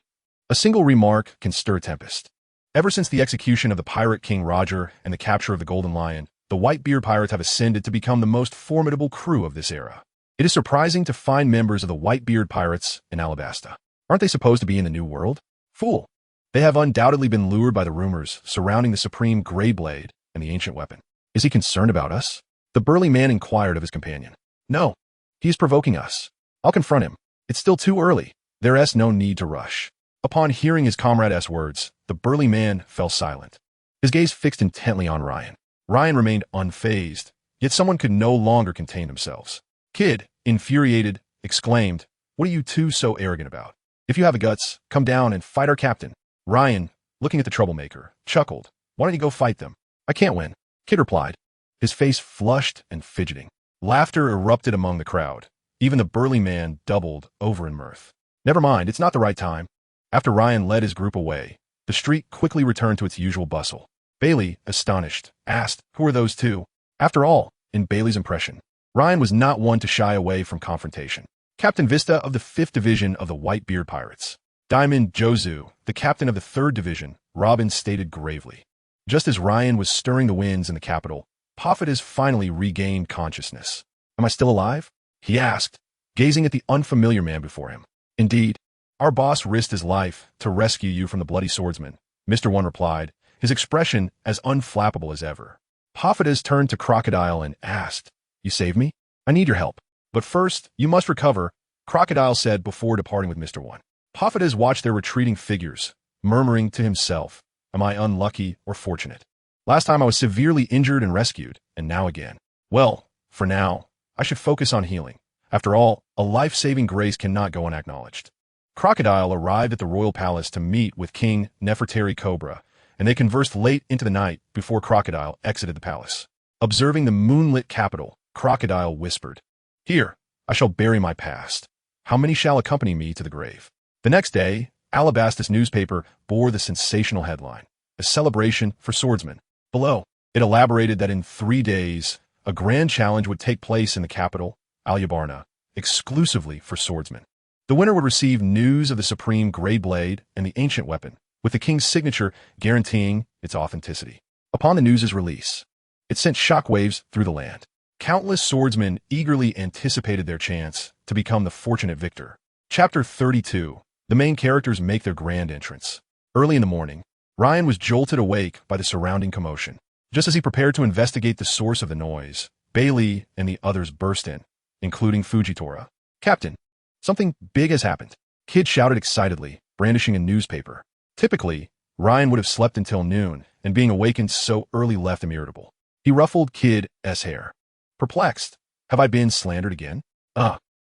A single remark can stir tempest. Ever since the execution of the pirate King Roger and the capture of the Golden Lion, the Whitebeard pirates have ascended to become the most formidable crew of this era. It is surprising to find members of the Whitebeard pirates in Alabasta. Aren't they supposed to be in the New World? Fool! They have undoubtedly been lured by the rumors surrounding the supreme Grey Blade and the ancient weapon. "Is he concerned about us?" the burly man inquired of his companion. "No, he is provoking us. I'll confront him. It's still too early. There's no need to rush." Upon hearing his comrade's words, the burly man fell silent, his gaze fixed intently on Ryan. Ryan remained unfazed, yet someone could no longer contain themselves. Kid, infuriated, exclaimed, "What are you 2 so arrogant about? If you have the guts, come down and fight our captain." Ryan, looking at the troublemaker, chuckled. "Why don't you go fight them?" "I can't win," Kid replied, his face flushed and fidgeting. Laughter erupted among the crowd. Even the burly man doubled over in mirth. "Never mind, it's not the right time." After Ryan led his group away, the street quickly returned to its usual bustle. Bailey, astonished, asked, "Who are those 2?" After all, in Bailey's impression, Ryan was not one to shy away from confrontation. Captain Vista of the 5th Division of the Whitebeard Pirates. Diamond Jozu, the captain of the 3rd Division, Robin stated gravely. Just as Ryan was stirring the winds in the capital, Poffitas finally regained consciousness. "Am I still alive?" he asked, gazing at the unfamiliar man before him. "Indeed. Our boss risked his life to rescue you from the bloody swordsman," Mr. One replied, his expression as unflappable as ever. Poffitas turned to Crocodile and asked, "You saved me? I need your help. But first, you must recover," Crocodile said before departing with Mr. One. Poffitas watched their retreating figures, murmuring to himself, "Am I unlucky or fortunate? Last time I was severely injured and rescued, and now again. Well, for now, I should focus on healing. After all, a life-saving grace cannot go unacknowledged." Crocodile arrived at the royal palace to meet with King Nefertari Cobra, and they conversed late into the night before Crocodile exited the palace. Observing the moonlit capital, Crocodile whispered, "Here, I shall bury my past. How many shall accompany me to the grave?" The next day, Alabastus newspaper bore the sensational headline, "A Celebration for Swordsmen." Below, it elaborated that in 3 days, a grand challenge would take place in the capital, Alyabarna, exclusively for swordsmen. The winner would receive news of the supreme Grey Blade and the ancient weapon, with the king's signature guaranteeing its authenticity. Upon the news's release, it sent shockwaves through the land. Countless swordsmen eagerly anticipated their chance to become the fortunate victor. Chapter 32. The main characters make their grand entrance. Early in the morning, Ryan was jolted awake by the surrounding commotion. Just as he prepared to investigate the source of the noise, Bailey and the others burst in, including Fujitora. "Captain, something big has happened," Kid shouted excitedly, brandishing a newspaper. Typically, Ryan would have slept until noon, and being awakened so early left him irritable. He ruffled Kid's hair. Perplexed. "Have I been slandered again?"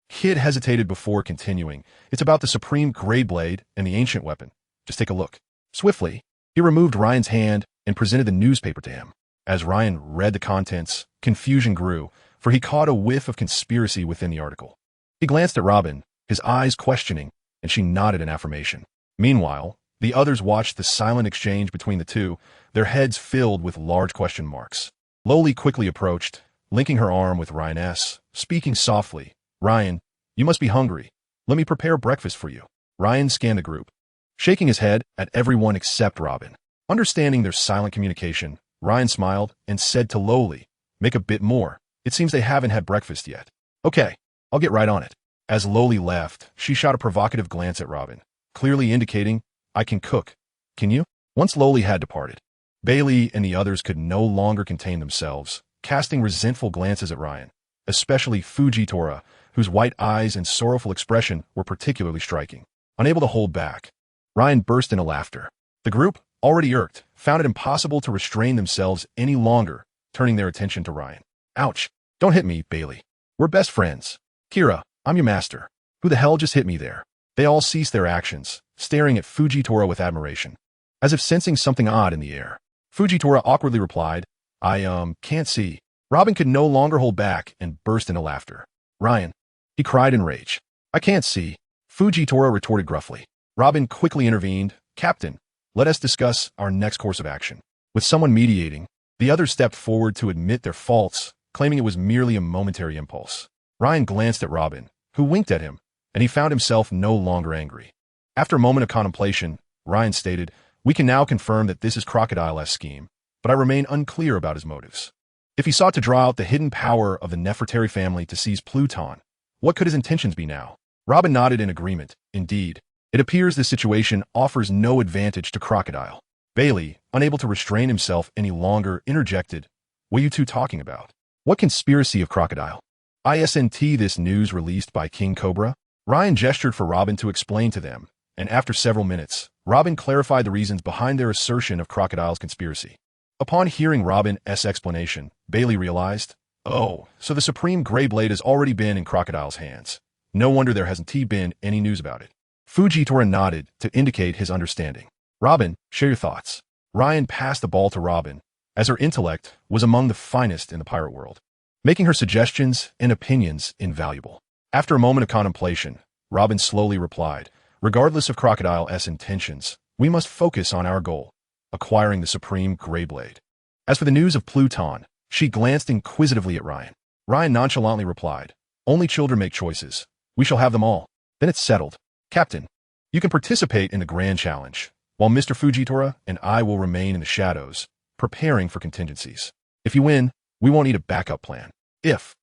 Kid hesitated before continuing. "It's about the supreme Grey Blade and the ancient weapon. Just take a look." Swiftly, he removed Ryan's hand and presented the newspaper to him. As Ryan read the contents, confusion grew, for he caught a whiff of conspiracy within the article. He glanced at Robin, his eyes questioning, and she nodded in affirmation. Meanwhile, the others watched the silent exchange between the two, their heads filled with large question marks. Loli quickly approached, linking her arm with Ryan's, speaking softly. "Ryan, you must be hungry. Let me prepare breakfast for you." Ryan scanned the group, shaking his head at everyone except Robin. Understanding their silent communication, Ryan smiled and said to Loli, "Make a bit more. It seems they haven't had breakfast yet." "Okay, I'll get right on it." As Loli left, she shot a provocative glance at Robin, clearly indicating, "I can cook. Can you?" Once Loli had departed, Bailey and the others could no longer contain themselves, casting resentful glances at Ryan, especially Fujitora, whose white eyes and sorrowful expression were particularly striking. Unable to hold back, Ryan burst into laughter. The group, already irked, found it impossible to restrain themselves any longer, turning their attention to Ryan. "Ouch! Don't hit me, Bailey. We're best friends. Kira, I'm your master. Who the hell just hit me there?" They all ceased their actions, staring at Fujitora with admiration, as if sensing something odd in the air. Fujitora awkwardly replied, "I can't see." Robin could no longer hold back and burst into laughter. "Ryan," he cried in rage. "I can't see," Fujitora retorted gruffly. Robin quickly intervened. "Captain, let us discuss our next course of action." With someone mediating, the others stepped forward to admit their faults, claiming it was merely a momentary impulse. Ryan glanced at Robin, who winked at him, and he found himself no longer angry. After a moment of contemplation, Ryan stated, "We can now confirm that this is Crocodile's scheme, but I remain unclear about his motives. If he sought to draw out the hidden power of the Nefertari family to seize Pluton, what could his intentions be now?" Robin nodded in agreement. "Indeed, it appears this situation offers no advantage to Crocodile." Bailey, unable to restrain himself any longer, interjected, "What are you two talking about? What conspiracy of Crocodile? Isn't this news released by King Cobra?" Ryan gestured for Robin to explain to them, and after several minutes, Robin clarified the reasons behind their assertion of Crocodile's conspiracy. Upon hearing Robin's explanation, Bailey realized, "Oh, so the Supreme Grey Blade has already been in Crocodile's hands. No wonder there hasn't been any news about it." Fujitora nodded to indicate his understanding. "Robin, share your thoughts." Ryan passed the ball to Robin, as her intellect was among the finest in the pirate world, making her suggestions and opinions invaluable. After a moment of contemplation, Robin slowly replied, "Regardless of Crocodile's intentions, we must focus on our goal, acquiring the Supreme Grey Blade." As for the news of Pluton, she glanced inquisitively at Ryan. Ryan nonchalantly replied, "Only children make choices. We shall have them all. Then it's settled. Captain, you can participate in the grand challenge, while Mr. Fujitora and I will remain in the shadows, preparing for contingencies. If you win, we won't need a backup plan. If..."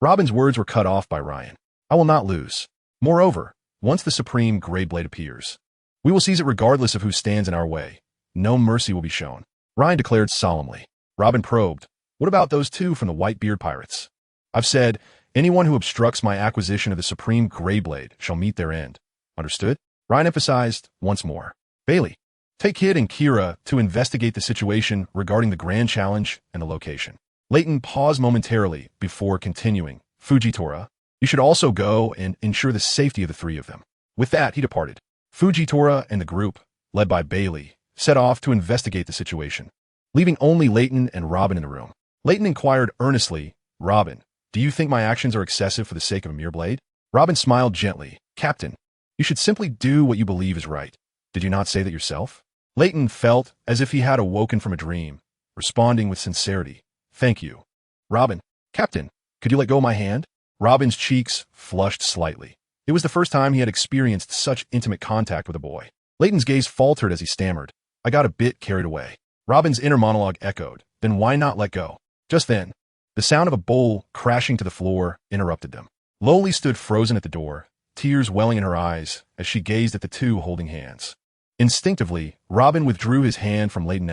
Robin's words were cut off by Ryan. "I will not lose. Moreover, once the Supreme Grey Blade appears, we will seize it regardless of who stands in our way. No mercy will be shown," Ryan declared solemnly. Robin probed, "What about those two from the Whitebeard Pirates?" "I've said, anyone who obstructs my acquisition of the Supreme Grey Blade shall meet their end. Understood?" Ryan emphasized once more. "Bailey, take Kid and Kira to investigate the situation regarding the grand challenge and the location." Lain paused momentarily before continuing. "Fujitora, you should also go and ensure the safety of the three of them." With that, he departed. Fujitora and the group, led by Bailey, set off to investigate the situation, leaving only Lain and Robin in the room. Lain inquired earnestly, "Robin, do you think my actions are excessive for the sake of a mere blade?" Robin smiled gently. "Captain, You should simply do what you believe is right. Did you not say that yourself? Leighton felt as if he had awoken from a dream, responding with sincerity. Thank you. Robin, Captain, could you let go of my hand? Robin's cheeks flushed slightly. It was the first time he had experienced such intimate contact with a boy. Leighton's gaze faltered as he stammered. I got a bit carried away. Robin's inner monologue echoed. Then why not let go? Just then, the sound of a bowl crashing to the floor interrupted them. Loli stood frozen at the door, tears welling in her eyes as she gazed at the two holding hands. Instinctively, Robin withdrew his hand from Leighton,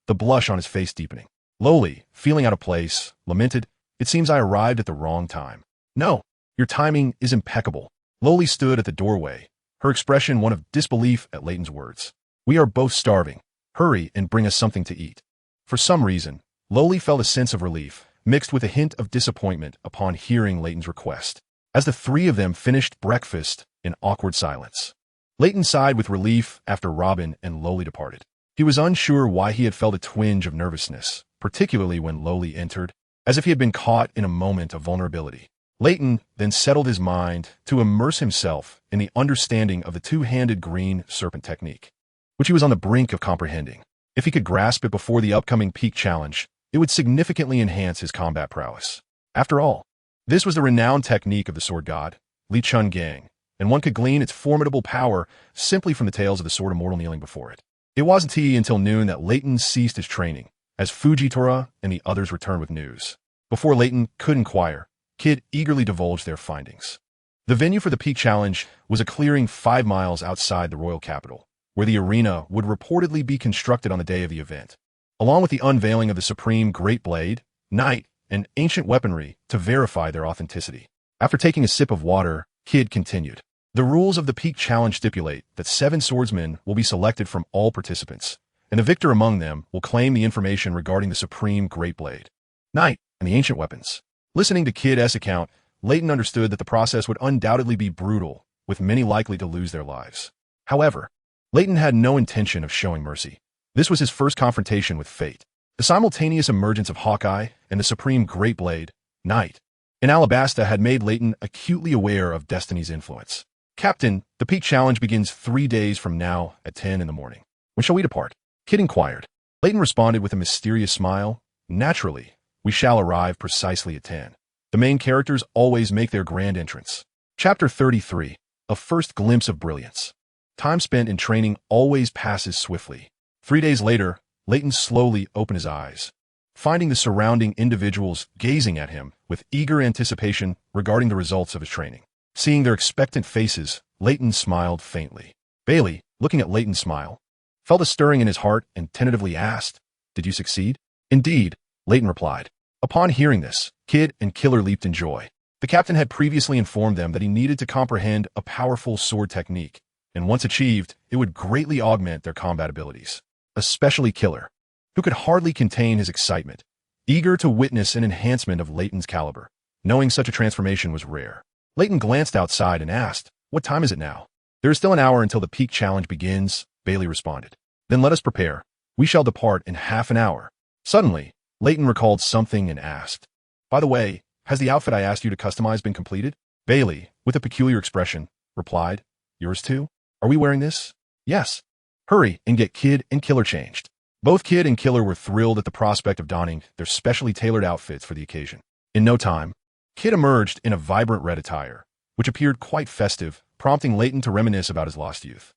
the blush on his face deepening. Loli, feeling out of place, lamented, It seems I arrived at the wrong time. No, your timing is impeccable. Loli stood at the doorway, her expression one of disbelief at Leighton's words. We are both starving. Hurry and bring us something to eat. For some reason, Loli felt a sense of relief, mixed with a hint of disappointment upon hearing Leighton's request. As the three of them finished breakfast in awkward silence, Leighton sighed with relief after Robin and Loli departed. He was unsure why he had felt a twinge of nervousness, particularly when Loli entered, as if he had been caught in a moment of vulnerability. Leighton then settled his mind to immerse himself in the understanding of the two-handed green serpent technique, which he was on the brink of comprehending. If he could grasp it before the upcoming peak challenge, it would significantly enhance his combat prowess. After all, this was the renowned technique of the sword god, Chun gang, and one could glean its formidable power simply from the tales of the sword immortal kneeling before it. It wasn't until noon that Leighton ceased his training, as Fujitora and the others returned with news. Before Leighton could inquire, Kid eagerly divulged their findings. The venue for the peak challenge was a clearing 5 miles outside the royal capital, where the arena would reportedly be constructed on the day of the event, along with the unveiling of the supreme great blade, knight, and ancient weaponry to verify their authenticity. After taking a sip of water, Kid continued. The rules of the peak challenge stipulate that 7 swordsmen will be selected from all participants, and the victor among them will claim the information regarding the supreme great blade, knight, and the ancient weapons. Listening to Kid's account, Leighton understood that the process would undoubtedly be brutal, with many likely to lose their lives. However, Leighton had no intention of showing mercy. This was his first confrontation with fate. The simultaneous emergence of Hawkeye and the supreme great blade, knight, in Alabasta had made Leighton acutely aware of destiny's influence. Captain, the peak challenge begins 3 days from now at 10 in the morning. When shall we depart? Kid inquired. Leighton responded with a mysterious smile. Naturally, we shall arrive precisely at 10. The main characters always make their grand entrance. Chapter 33. A first glimpse of brilliance. Time spent in training always passes swiftly. 3 days later, Leighton slowly opened his eyes, finding the surrounding individuals gazing at him with eager anticipation regarding the results of his training. Seeing their expectant faces, Leighton smiled faintly. Bailey, looking at Leighton's smile, felt a stirring in his heart and tentatively asked, Did you succeed? Indeed, Leighton replied. Upon hearing this, Kid and Killer leaped in joy. The captain had previously informed them that he needed to comprehend a powerful sword technique, and once achieved, it would greatly augment their combat abilities. Especially Killer, who could hardly contain his excitement, eager to witness an enhancement of Leighton's caliber, knowing such a transformation was rare. Leighton glanced outside and asked, What time is it now? There is still an hour until the peak challenge begins, Bailey responded. Then let us prepare. We shall depart in half an hour. Suddenly, Leighton recalled something and asked, By the way, has the outfit I asked you to customize been completed? Bailey, with a peculiar expression, replied, Yours too? Are we wearing this? Yes. Hurry and get Kid and Killer changed. Both Kid and Killer were thrilled at the prospect of donning their specially tailored outfits for the occasion. In no time, Kid emerged in a vibrant red attire, which appeared quite festive, prompting Leighton to reminisce about his lost youth.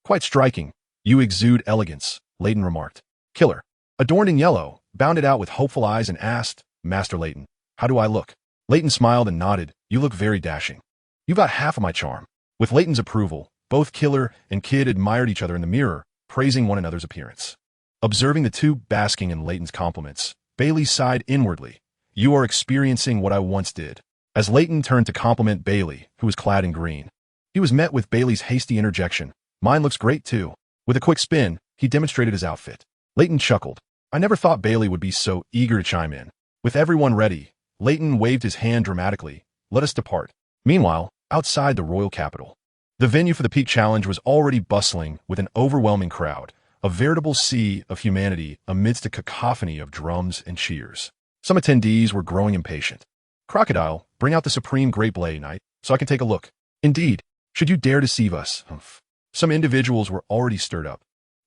Quite striking. You exude elegance, Leighton remarked. Killer, adorned in yellow, bounded out with hopeful eyes and asked, Master Leighton, how do I look? Leighton smiled and nodded. You look very dashing. You've got half of my charm. With Leighton's approval, both Killer and Kid admired each other in the mirror, praising one another's appearance. Observing the two basking in Leighton's compliments, Bailey sighed inwardly. You are experiencing what I once did. As Leighton turned to compliment Bailey, who was clad in green, he was met with Bailey's hasty interjection. Mine looks great too. With a quick spin, he demonstrated his outfit. Leighton chuckled. I never thought Bailey would be so eager to chime in. With everyone ready, Leighton waved his hand dramatically. Let us depart. Meanwhile, outside the royal capital, the venue for the peak challenge was already bustling with an overwhelming crowd, a veritable sea of humanity amidst a cacophony of drums and cheers. Some attendees were growing impatient. Crocodile, bring out the supreme great blade, knight, so I can take a look. Indeed, Should you dare deceive us? Humph. Some individuals were already stirred up,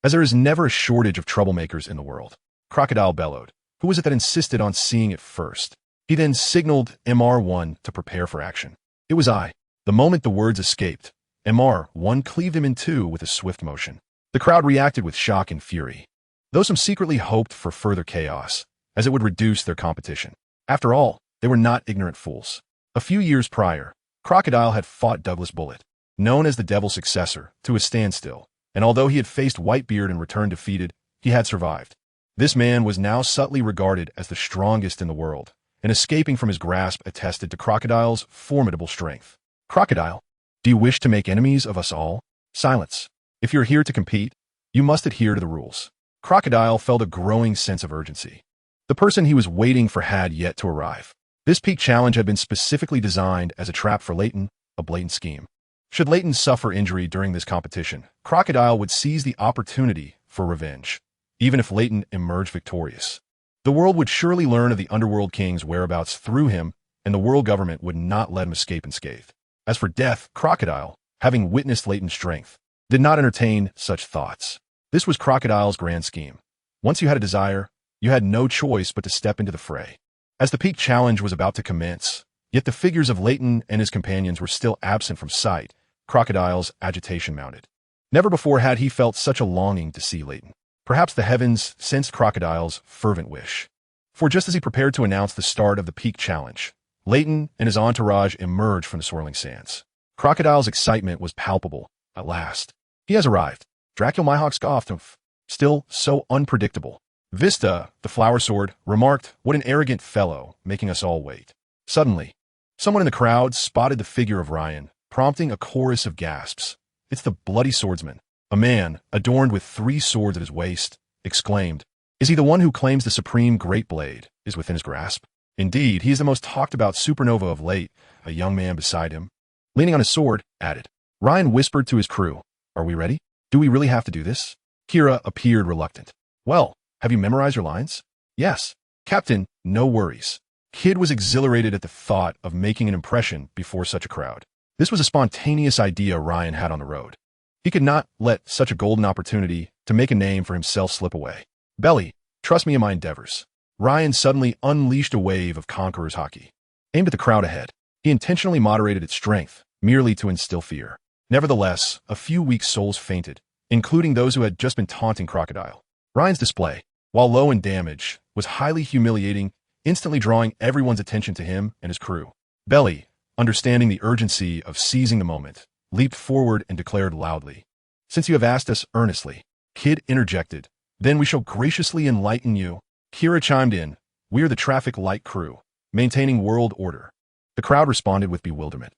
as there is never a shortage of troublemakers in the world. Crocodile bellowed. Who was it that insisted on seeing it first? He then signaled MR1 to prepare for action. It was I. The moment the words escaped, MR1 cleaved him in two with a swift motion. The crowd reacted with shock and fury, though some secretly hoped for further chaos, as it would reduce their competition. After all, they were not ignorant fools. A few years prior, Crocodile had fought Douglas Bullet, known as the Devil's successor, to a standstill, and although he had faced Whitebeard and returned defeated, he had survived. This man was now subtly regarded as the strongest in the world, and escaping from his grasp attested to Crocodile's formidable strength. Crocodile, do you wish to make enemies of us all? Silence. If you're here to compete, you must adhere to the rules. Crocodile felt a growing sense of urgency. The person he was waiting for had yet to arrive. This peak challenge had been specifically designed as a trap for Lain, a blatant scheme. Should Lain suffer injury during this competition, Crocodile would seize the opportunity for revenge, even if Lain emerged victorious. The world would surely learn of the Underworld King's whereabouts through him, and the world government would not let him escape unscathed. As for death, Crocodile, having witnessed Lain's strength, did not entertain such thoughts. This was Crocodile's grand scheme. Once you had a desire, you had no choice but to step into the fray. As the peak challenge was about to commence, yet the figures of Lain and his companions were still absent from sight, Crocodile's agitation mounted. Never before had he felt such a longing to see Lain. Perhaps the heavens sensed Crocodile's fervent wish. For just as he prepared to announce the start of the peak challenge, Lain and his entourage emerged from the swirling sands. Crocodile's excitement was palpable. At last, he has arrived. Dracula Mihawk scoffed. Still so unpredictable. Vista, the flower sword, remarked, "What an arrogant fellow, making us all wait." Suddenly, someone in the crowd spotted the figure of Ryan, prompting a chorus of gasps. It's the bloody swordsman. A man, adorned with 3 swords at his waist, exclaimed, "Is he the one who claims the supreme great blade is within his grasp?" Indeed, he is the most talked-about supernova of late, a young man beside him, leaning on his sword, added. Ryan whispered to his crew, "Are we ready? Do we really have to do this?" Kira appeared reluctant. "Well, have you memorized your lines?" "Yes." "Captain, no worries." Kid was exhilarated at the thought of making an impression before such a crowd. This was a spontaneous idea Ryan had on the road. He could not let such a golden opportunity to make a name for himself slip away. "Belly, trust me in my endeavors." Ryan suddenly unleashed a wave of Conqueror's hockey. Aimed at the crowd ahead, he intentionally moderated its strength, merely to instill fear. Nevertheless, a few weak souls fainted, including those who had just been taunting Crocodile. Ryan's display, while low in damage, was highly humiliating, instantly drawing everyone's attention to him and his crew. Belly, understanding the urgency of seizing the moment, leaped forward and declared loudly, "Since you have asked us earnestly," Kid interjected, "then we shall graciously enlighten you." Kira chimed in, "We are the traffic light crew, maintaining world order." The crowd responded with bewilderment.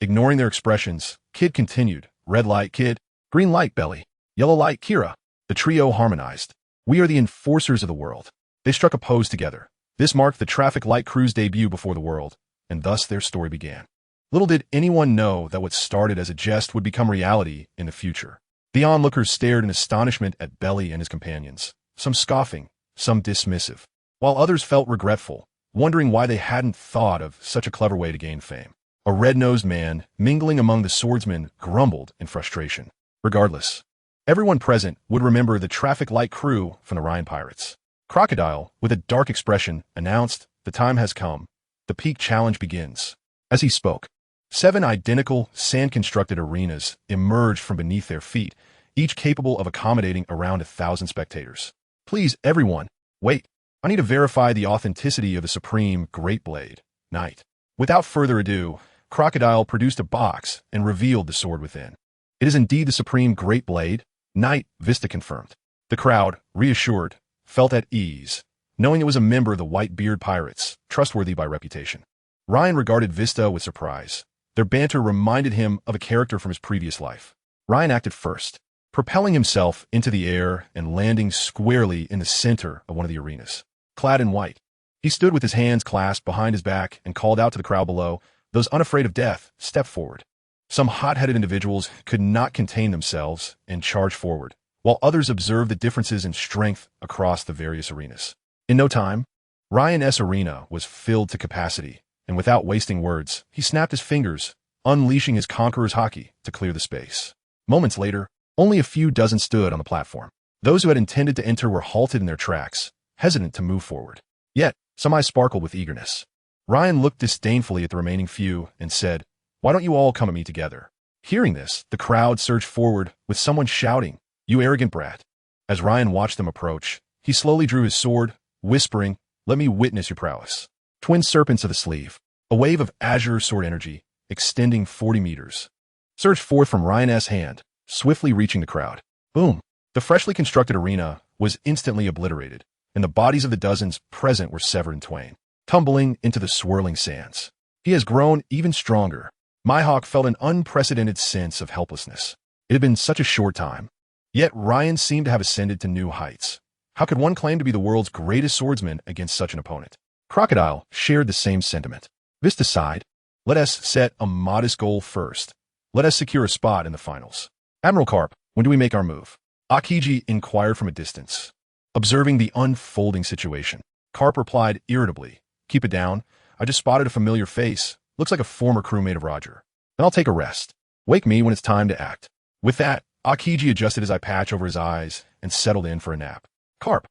Ignoring their expressions, Kid continued, "Red light, Kid. Green light, Belly. Yellow light, Kira." The trio harmonized. "We are the enforcers of the world." They struck a pose together. This marked the traffic light crew's debut before the world, and thus their story began. Little did anyone know that what started as a jest would become reality in the future. The onlookers stared in astonishment at Belly and his companions, some scoffing, some dismissive, while others felt regretful, wondering why they hadn't thought of such a clever way to gain fame. A red-nosed man, mingling among the swordsmen, grumbled in frustration. Regardless, everyone present would remember the traffic light crew from the Rhine Pirates. Crocodile, with a dark expression, announced, "The time has come. The peak challenge begins." As he spoke, 7 identical, sand-constructed arenas emerged from beneath their feet, each capable of accommodating around 1,000 spectators. "Please, everyone, wait. I need to verify the authenticity of the Supreme Great Blade, Knight." Without further ado, Crocodile produced a box and revealed the sword within. "It is indeed the Supreme Great Blade, Knight," Vista confirmed. The crowd, reassured, felt at ease, knowing it was a member of the Whitebeard Pirates, trustworthy by reputation. Ryan regarded Vista with surprise. Their banter reminded him of a character from his previous life. Ryan acted first, propelling himself into the air and landing squarely in the center of one of the arenas. Clad in white, he stood with his hands clasped behind his back and called out to the crowd below, "Those unafraid of death, step forward." Some hot-headed individuals could not contain themselves and charged forward, while others observed the differences in strength across the various arenas. In no time, Ryan's arena was filled to capacity, and without wasting words, he snapped his fingers, unleashing his conqueror's haki to clear the space. Moments later, only a few dozen stood on the platform. Those who had intended to enter were halted in their tracks, hesitant to move forward. Yet, some eyes sparkled with eagerness. Ryan looked disdainfully at the remaining few and said, "Why don't you all come at me together?" Hearing this, the crowd surged forward, with someone shouting, "You arrogant brat." As Ryan watched them approach, he slowly drew his sword, whispering, "Let me witness your prowess." Twin serpents of the sleeve, a wave of azure sword energy, extending 40 meters, surged forth from Ryan's hand, swiftly reaching the crowd. Boom! The freshly constructed arena was instantly obliterated, and the bodies of the dozens present were severed in twain, tumbling into the swirling sands. He has grown even stronger. Mihawk felt an unprecedented sense of helplessness. It had been such a short time. Yet Ryan seemed to have ascended to new heights. How could one claim to be the world's greatest swordsman against such an opponent? Crocodile shared the same sentiment. Vista sighed. "Let us set a modest goal first. Let us secure a spot in the finals." "Admiral Carp, when do we make our move?" Akiji inquired from a distance. Observing the unfolding situation, Carp replied irritably, "Keep it down. I just spotted a familiar face. Looks like a former crewmate of Roger. Then I'll take a rest. Wake me when it's time to act." With that, Akiji adjusted his eye patch over his eyes and settled in for a nap. "Carp."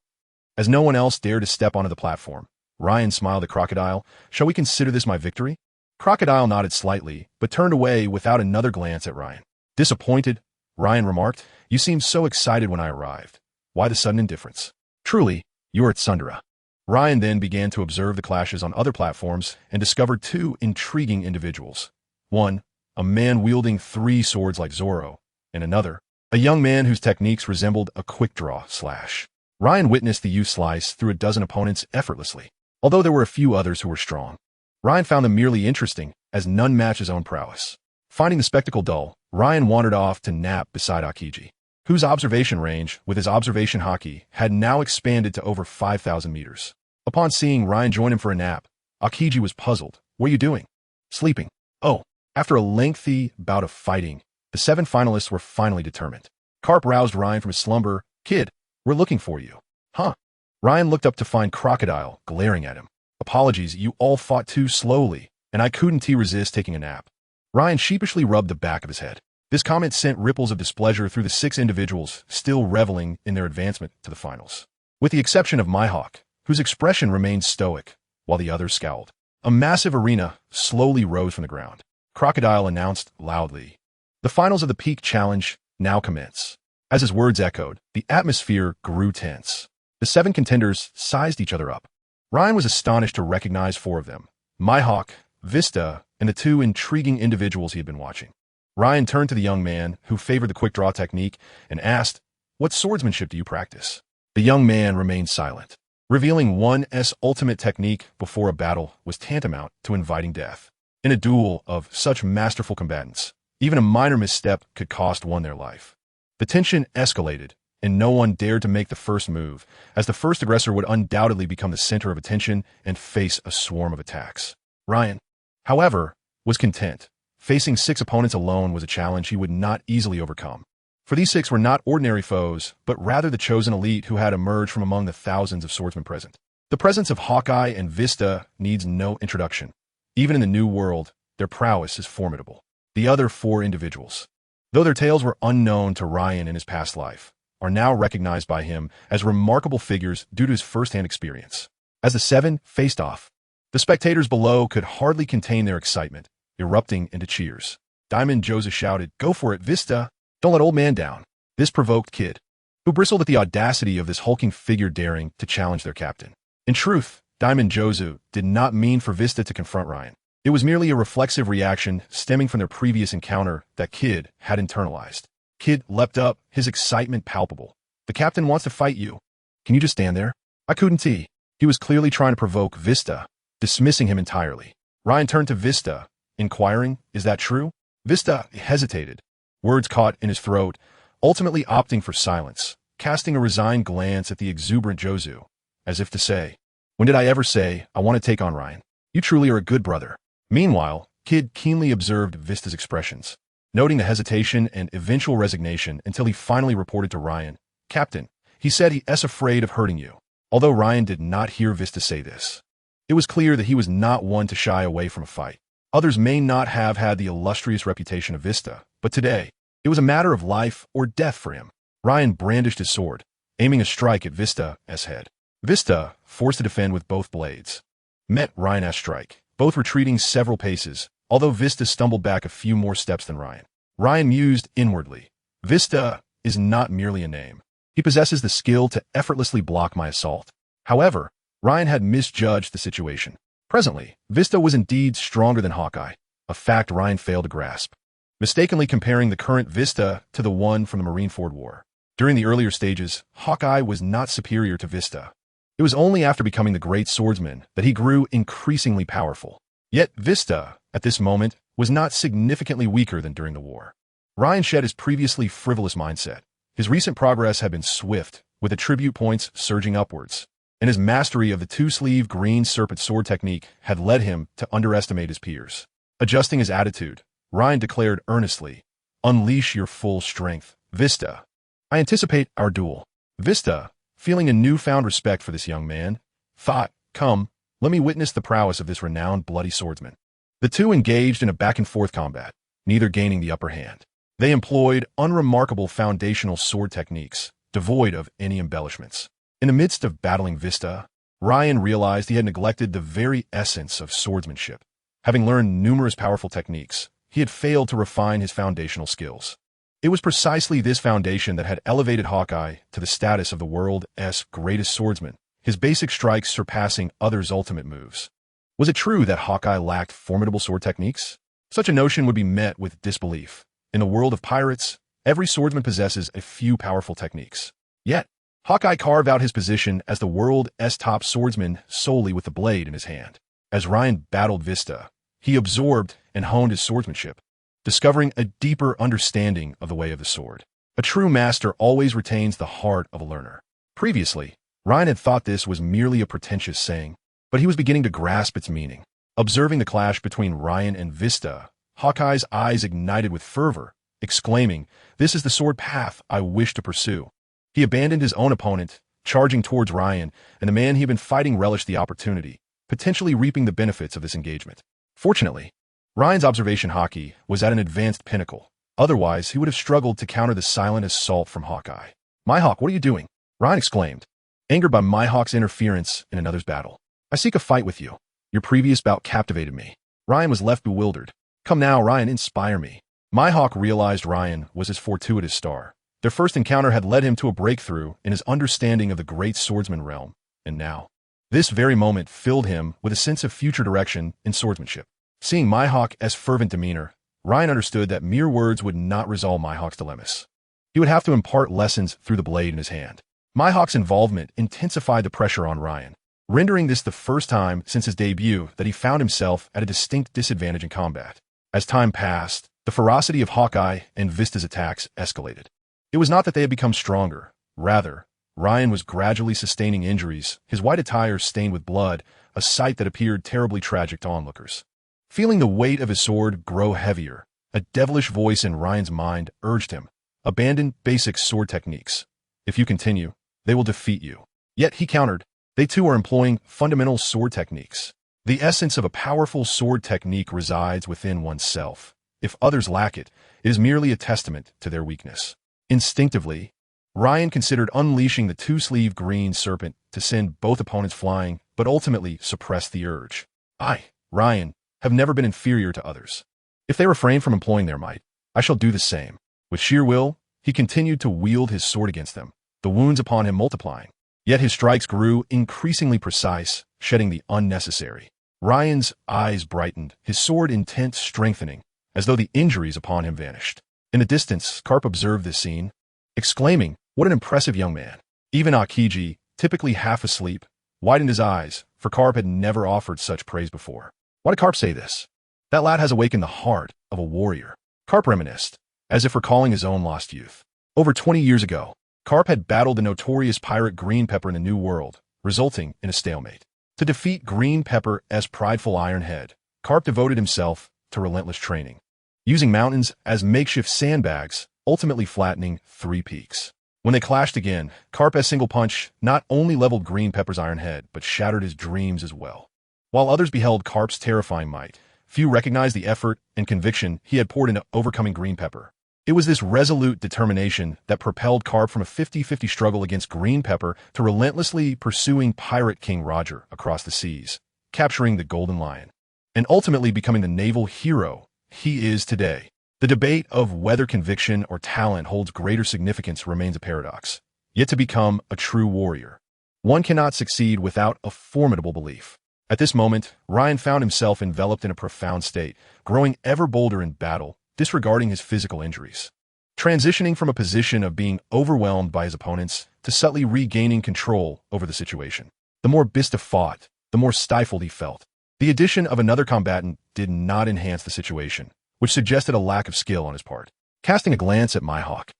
As no one else dared to step onto the platform, Ryan smiled at Crocodile. "Shall we consider this my victory?" Crocodile nodded slightly, but turned away without another glance at Ryan. Disappointed, Ryan remarked, "You seemed so excited when I arrived. Why the sudden indifference?" "Truly, you are at Sundara." Ryan then began to observe the clashes on other platforms and discovered two intriguing individuals. One, a man wielding 3 swords like Zoro, and another, a young man whose techniques resembled a quick-draw slash. Ryan witnessed the youth slice through a dozen opponents effortlessly, although there were a few others who were strong. Ryan found them merely interesting, as none matched his own prowess. Finding the spectacle dull, Ryan wandered off to nap beside Akiji, whose observation range, with his observation haki, had now expanded to over 5,000 meters. Upon seeing Ryan join him for a nap, Akiji was puzzled. "What are you doing?" "Sleeping." "Oh." After a lengthy bout of fighting, the 7 finalists were finally determined. Carp roused Ryan from his slumber. "Kid, we're looking for you." "Huh?" Ryan looked up to find Crocodile glaring at him. "Apologies, you all fought too slowly, and I couldn't resist taking a nap." Ryan sheepishly rubbed the back of his head. This comment sent ripples of displeasure through the 6 individuals still reveling in their advancement to the finals, with the exception of Mihawk, whose expression remained stoic, while the others scowled. A massive arena slowly rose from the ground. Crocodile announced loudly, "The finals of the Peak Challenge now commence." As his words echoed, the atmosphere grew tense. The 7 contenders sized each other up. Ryan was astonished to recognize 4 of them: Mihawk, Vista, and the 2 intriguing individuals he had been watching. Ryan turned to the young man, who favored the quick-draw technique, and asked, "What swordsmanship do you practice?" The young man remained silent. Revealing one's ultimate technique before a battle was tantamount to inviting death. In a duel of such masterful combatants, even a minor misstep could cost one their life. The tension escalated, and no one dared to make the first move, as the first aggressor would undoubtedly become the center of attention and face a swarm of attacks. Ryan, however, was content. Facing 6 opponents alone was a challenge he would not easily overcome. For these 6 were not ordinary foes, but rather the chosen elite who had emerged from among the thousands of swordsmen present. The presence of Hawkeye and Vista needs no introduction. Even in the New World, their prowess is formidable. The other 4 individuals, though their tales were unknown to Ryan in his past life, are now recognized by him as remarkable figures due to his first-hand experience. As the 7 faced off, the spectators below could hardly contain their excitement, erupting into cheers. Diamond Joseph shouted, "Go for it, Vista! Don't let old man down." This provoked Kid, who bristled at the audacity of this hulking figure daring to challenge their captain. In truth, Diamond Jozu did not mean for Vista to confront Ryan. It was merely a reflexive reaction stemming from their previous encounter that Kid had internalized. Kid leapt up, his excitement palpable. "The captain wants to fight you. Can you just stand there?" "I couldn't." He was clearly trying to provoke Vista, dismissing him entirely. Ryan turned to Vista, inquiring, "Is that true?" Vista hesitated, words caught in his throat, ultimately opting for silence, casting a resigned glance at the exuberant Jozu, as if to say, "When did I ever say I want to take on Ryan? You truly are a good brother." Meanwhile, Kid keenly observed Vista's expressions, noting the hesitation and eventual resignation until he finally reported to Ryan, "Captain, he said he's afraid of hurting you." Although Ryan did not hear Vista say this, it was clear that he was not one to shy away from a fight. Others may not have had the illustrious reputation of Vista, but today, it was a matter of life or death for him. Ryan brandished his sword, aiming a strike at Vista's head. Vista, forced to defend with both blades, met Ryan's strike, both retreating several paces, although Vista stumbled back a few more steps than Ryan. Ryan mused inwardly. Vista is not merely a name. He possesses the skill to effortlessly block my assault. However, Ryan had misjudged the situation. Presently, Vista was indeed stronger than Hawkeye, a fact Ryan failed to grasp, mistakenly comparing the current Vista to the one from the Marineford War. During the earlier stages, Hawkeye was not superior to Vista. It was only after becoming the great swordsman that he grew increasingly powerful. Yet Vista, at this moment, was not significantly weaker than during the war. Ryan shed his previously frivolous mindset. His recent progress had been swift, with attribute points surging upwards, and his mastery of the two-sleeve green serpent sword technique had led him to underestimate his peers. Adjusting his attitude, Ryan declared earnestly, "Unleash your full strength, Vista. I anticipate our duel." Vista, feeling a newfound respect for this young man, thought, "Come, let me witness the prowess of this renowned bloody swordsman." The two engaged in a back-and-forth combat, neither gaining the upper hand. They employed unremarkable foundational sword techniques, devoid of any embellishments. In the midst of battling Vista, Ryan realized he had neglected the very essence of swordsmanship. Having learned numerous powerful techniques, he had failed to refine his foundational skills. It was precisely this foundation that had elevated Hawkeye to the status of the world's greatest swordsman, his basic strikes surpassing others' ultimate moves. Was it true that Hawkeye lacked formidable sword techniques? Such a notion would be met with disbelief. In the world of pirates, every swordsman possesses a few powerful techniques. Yet, Hawkeye carved out his position as the world's top swordsman solely with the blade in his hand. As Ryan battled Vista, he absorbed and honed his swordsmanship, discovering a deeper understanding of the way of the sword. A true master always retains the heart of a learner. Previously, Ryan had thought this was merely a pretentious saying, but he was beginning to grasp its meaning. Observing the clash between Ryan and Vista, Hawkeye's eyes ignited with fervor, exclaiming, "This is the sword path I wish to pursue." He abandoned his own opponent, charging towards Ryan, and the man he had been fighting relished the opportunity, potentially reaping the benefits of this engagement. Fortunately, Ryan's observation hockey was at an advanced pinnacle. Otherwise, he would have struggled to counter the silent assault from Hawkeye. "Mihawk, what are you doing?" Ryan exclaimed, angered by Mihawk's interference in another's battle. "I seek a fight with you. Your previous bout captivated me." Ryan was left bewildered. "Come now, Ryan, inspire me." Mihawk realized Ryan was his fortuitous star. Their first encounter had led him to a breakthrough in his understanding of the great swordsman realm, and now, this very moment filled him with a sense of future direction in swordsmanship. Seeing Mihawk's fervent demeanor, Ryan understood that mere words would not resolve Mihawk's dilemmas. He would have to impart lessons through the blade in his hand. Mihawk's involvement intensified the pressure on Ryan, rendering this the first time since his debut that he found himself at a distinct disadvantage in combat. As time passed, the ferocity of Hawkeye and Vista's attacks escalated. It was not that they had become stronger. Rather, Ryan was gradually sustaining injuries, his white attire stained with blood, a sight that appeared terribly tragic to onlookers. Feeling the weight of his sword grow heavier, a devilish voice in Ryan's mind urged him, "Abandon basic sword techniques. If you continue, they will defeat you." Yet he countered, "They too are employing fundamental sword techniques. The essence of a powerful sword technique resides within oneself. If others lack it, it is merely a testament to their weakness." Instinctively, Ryan considered unleashing the two-sleeve green serpent to send both opponents flying, but ultimately suppressed the urge. "I, Ryan, have never been inferior to others. If they refrain from employing their might, I shall do the same." With sheer will, he continued to wield his sword against them, the wounds upon him multiplying. Yet his strikes grew increasingly precise, shedding the unnecessary. Ryan's eyes brightened, his sword intent strengthening, as though the injuries upon him vanished. In the distance, Karp observed this scene, exclaiming, "What an impressive young man." Even Akiji, typically half asleep, widened his eyes, for Karp had never offered such praise before. Why did Karp say this? That lad has awakened the heart of a warrior. Karp reminisced, as if recalling his own lost youth. Over 20 years ago, Karp had battled the notorious pirate Green Pepper in the New World, resulting in a stalemate. To defeat Green Pepper's prideful iron head, Karp devoted himself to relentless training, using mountains as makeshift sandbags, ultimately flattening 3 peaks. When they clashed again, Karp's single punch not only leveled Green Pepper's iron head, but shattered his dreams as well. While others beheld Karp's terrifying might, few recognized the effort and conviction he had poured into overcoming Green Pepper. It was this resolute determination that propelled Carp from a 50-50 struggle against Green Pepper to relentlessly pursuing Pirate King Roger across the seas, capturing the Golden Lion, and ultimately becoming the naval hero he is today. The debate of whether conviction or talent holds greater significance remains a paradox. Yet to become a true warrior, one cannot succeed without a formidable belief. At this moment, Ryan found himself enveloped in a profound state, growing ever bolder in battle, disregarding his physical injuries. Transitioning from a position of being overwhelmed by his opponents to subtly regaining control over the situation. The more Bista fought, the more stifled he felt. The addition of another combatant did not enhance the situation, which suggested a lack of skill on his part. Casting a glance at Mihawk,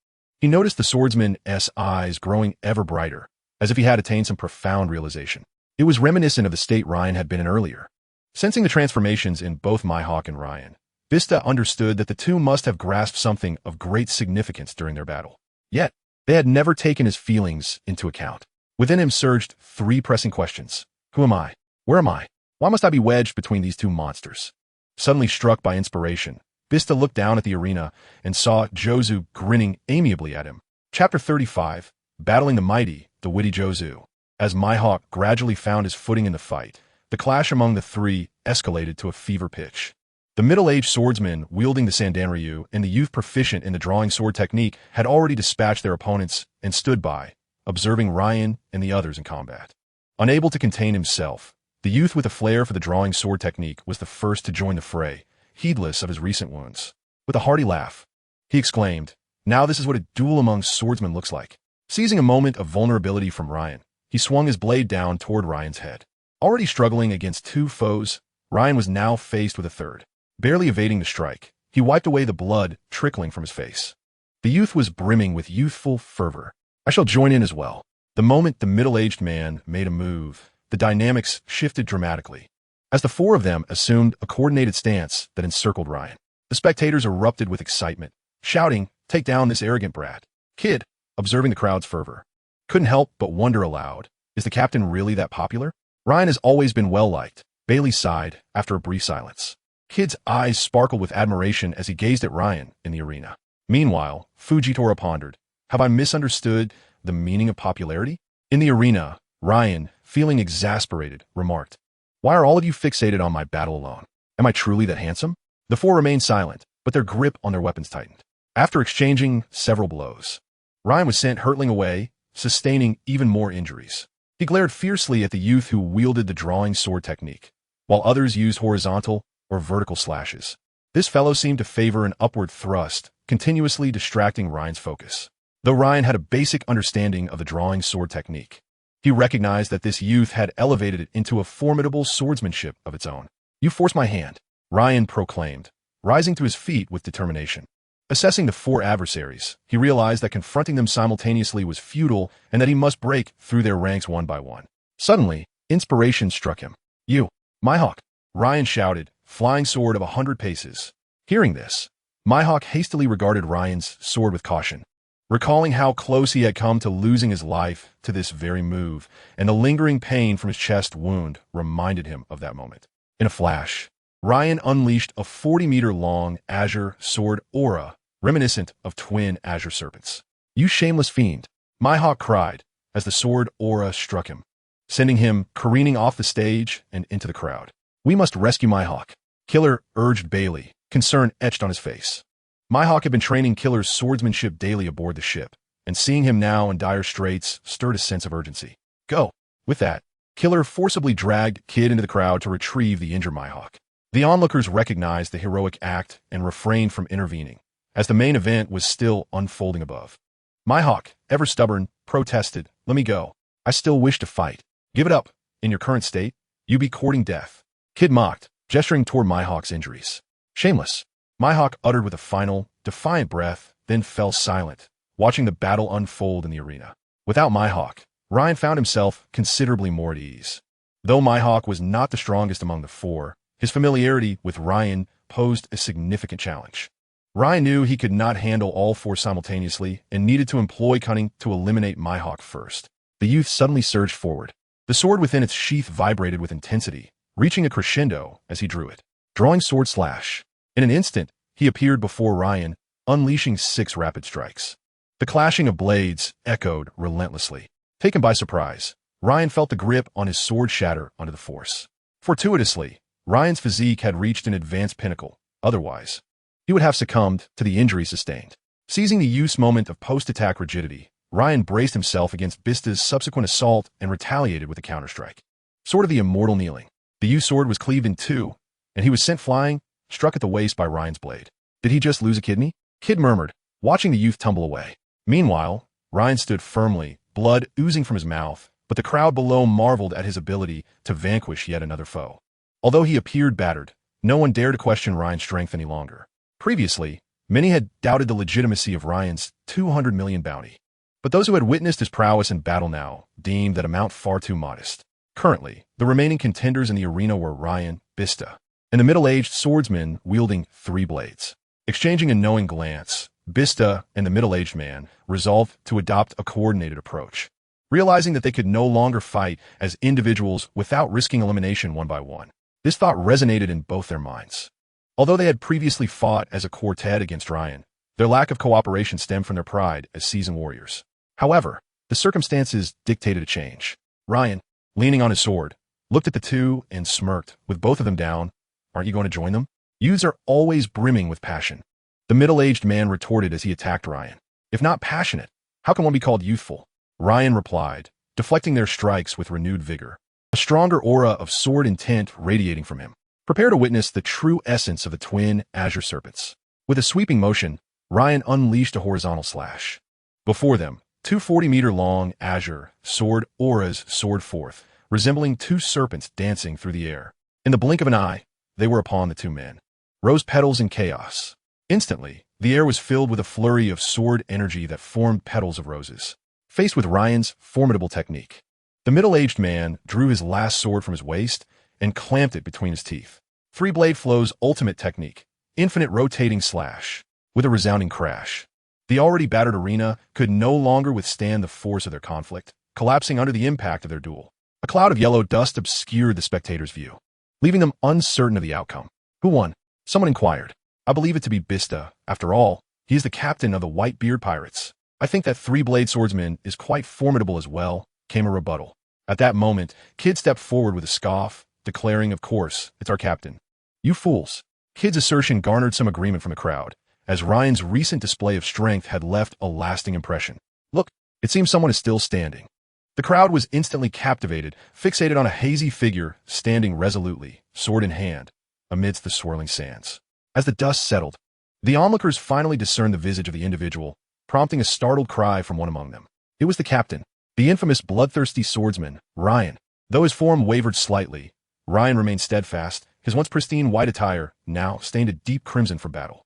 he noticed the swordsman's eyes growing ever brighter, as if he had attained some profound realization. It was reminiscent of the state Ryan had been in earlier. Sensing the transformations in both Mihawk and Ryan, Bista understood that the two must have grasped something of great significance during their battle. Yet, they had never taken his feelings into account. Within him surged three pressing questions. Who am I? Where am I? Why must I be wedged between these two monsters? Suddenly struck by inspiration, Bista looked down at the arena and saw Jozu grinning amiably at him. Chapter 35, Battling the Mighty, the Witty Jozu. As Mihawk gradually found his footing in the fight, the clash among the three escalated to a fever pitch. The middle-aged swordsman wielding the Sandanryu and the youth proficient in the drawing sword technique had already dispatched their opponents and stood by, observing Ryan and the others in combat. Unable to contain himself, the youth with a flair for the drawing sword technique was the first to join the fray, heedless of his recent wounds. With a hearty laugh, he exclaimed, "Now this is what a duel among swordsmen looks like." Seizing a moment of vulnerability from Ryan, he swung his blade down toward Ryan's head. Already struggling against two foes, Ryan was now faced with a third. Barely evading the strike, he wiped away the blood trickling from his face. The youth was brimming with youthful fervor. "I shall join in as well." The moment the middle-aged man made a move, the dynamics shifted dramatically, as the four of them assumed a coordinated stance that encircled Ryan. The spectators erupted with excitement, shouting, "Take down this arrogant brat." Kid, observing the crowd's fervor, couldn't help but wonder aloud, is the captain really that popular? Ryan has always been well-liked, Bailey sighed after a brief silence. Kid's eyes sparkled with admiration as he gazed at Ryan in the arena. Meanwhile, Fujitora pondered, have I misunderstood the meaning of popularity? In the arena, Ryan, feeling exasperated, remarked, "Why are all of you fixated on my battle alone? Am I truly that handsome?" The four remained silent, but their grip on their weapons tightened. After exchanging several blows, Ryan was sent hurtling away, sustaining even more injuries. He glared fiercely at the youth who wielded the drawing sword technique, while others used horizontal or vertical slashes. This fellow seemed to favor an upward thrust, continuously distracting Ryan's focus. Though Ryan had a basic understanding of the drawing sword technique, he recognized that this youth had elevated it into a formidable swordsmanship of its own. "You force my hand," Ryan proclaimed, rising to his feet with determination. Assessing the four adversaries, he realized that confronting them simultaneously was futile and that he must break through their ranks one by one. Suddenly, inspiration struck him. "You, Mihawk," Ryan shouted, flying sword of 100 paces. Hearing this, Mihawk hastily regarded Ryan's sword with caution, recalling how close he had come to losing his life to this very move, and the lingering pain from his chest wound reminded him of that moment. In a flash, Ryan unleashed a 40-meter-long azure sword aura, reminiscent of twin azure serpents. "You shameless fiend," Mihawk cried as the sword aura struck him, sending him careening off the stage and into the crowd. "We must rescue Mihawk," Killer urged Bailey, concern etched on his face. Mihawk had been training Killer's swordsmanship daily aboard the ship, and seeing him now in dire straits stirred a sense of urgency. "Go." With that, Killer forcibly dragged Kid into the crowd to retrieve the injured Mihawk. The onlookers recognized the heroic act and refrained from intervening, as the main event was still unfolding above. Mihawk, ever stubborn, protested, "Let me go. I still wish to fight." "Give it up. In your current state, you be courting death," Kid mocked, gesturing toward Mihawk's injuries. "Shameless," Mihawk uttered with a final, defiant breath, then fell silent, watching the battle unfold in the arena. Without Mihawk, Ryan found himself considerably more at ease. Though Mihawk was not the strongest among the four, his familiarity with Ryan posed a significant challenge. Ryan knew he could not handle all four simultaneously and needed to employ cunning to eliminate Mihawk first. The youth suddenly surged forward. The sword within its sheath vibrated with intensity, reaching a crescendo as he drew it. drawing sword slash. In an instant, he appeared before Ryan, unleashing 6 rapid strikes. The clashing of blades echoed relentlessly. Taken by surprise, Ryan felt the grip on his sword shatter under the force. Fortuitously, Ryan's physique had reached an advanced pinnacle. Otherwise, he would have succumbed to the injury sustained. Seizing the use moment of post-attack rigidity, Ryan braced himself against Bista's subsequent assault and retaliated with a counterstrike. Sword of the Immortal Kneeling. The used sword was cleaved in 2, and he was sent flying, struck at the waist by Ryan's blade. Did he just lose a kidney? Kid murmured, watching the youth tumble away. Meanwhile, Ryan stood firmly, blood oozing from his mouth, but the crowd below marveled at his ability to vanquish yet another foe. Although he appeared battered, no one dared to question Ryan's strength any longer. Previously, many had doubted the legitimacy of Ryan's 200 million bounty. But those who had witnessed his prowess in battle now deemed that amount far too modest. Currently, the remaining contenders in the arena were Ryan, Bista, and the middle-aged swordsman wielding 3 blades. Exchanging a knowing glance, Bista and the middle-aged man resolved to adopt a coordinated approach. Realizing that they could no longer fight as individuals without risking elimination one by one. This thought resonated in both their minds. Although they had previously fought as a quartet against Ryan, their lack of cooperation stemmed from their pride as seasoned warriors. However, the circumstances dictated a change. Ryan, leaning on his sword, looked at the two and smirked, with both of them down. Aren't you going to join them? Youths are always brimming with passion. The middle-aged man retorted as he attacked Ryan. If not passionate, how can one be called youthful? Ryan replied, deflecting their strikes with renewed vigor, a stronger aura of sword intent radiating from him. Prepare to witness the true essence of the twin azure serpents. With a sweeping motion, Ryan unleashed a horizontal slash. Before them, 2 40-meter-long azure sword auras soared forth, resembling 2 serpents dancing through the air. In the blink of an eye, they were upon the 2 men. Rose petals in chaos. Instantly, the air was filled with a flurry of sword energy that formed petals of roses. Faced with Ryan's formidable technique, the middle-aged man drew his last sword from his waist and clamped it between his teeth. 3-blade flow's ultimate technique, infinite rotating slash. With a resounding crash, the already battered arena could no longer withstand the force of their conflict, collapsing under the impact of their duel. A cloud of yellow dust obscured the spectators' view, leaving them uncertain of the outcome. Who won? Someone inquired. I believe it to be Bista. After all, he is the captain of the White-Beard Pirates. I think that 3-blade swordsman is quite formidable as well, came a rebuttal. At that moment, Kid stepped forward with a scoff, declaring, of course, it's our captain. You fools. Kid's assertion garnered some agreement from the crowd, as Ryan's recent display of strength had left a lasting impression. Look, it seems someone is still standing. The crowd was instantly captivated, fixated on a hazy figure standing resolutely, sword in hand, amidst the swirling sands. As the dust settled, the onlookers finally discerned the visage of the individual, prompting a startled cry from one among them. It was the captain, the infamous bloodthirsty swordsman, Ryan. Though his form wavered slightly, Ryan remained steadfast, his once pristine white attire now stained a deep crimson for battle.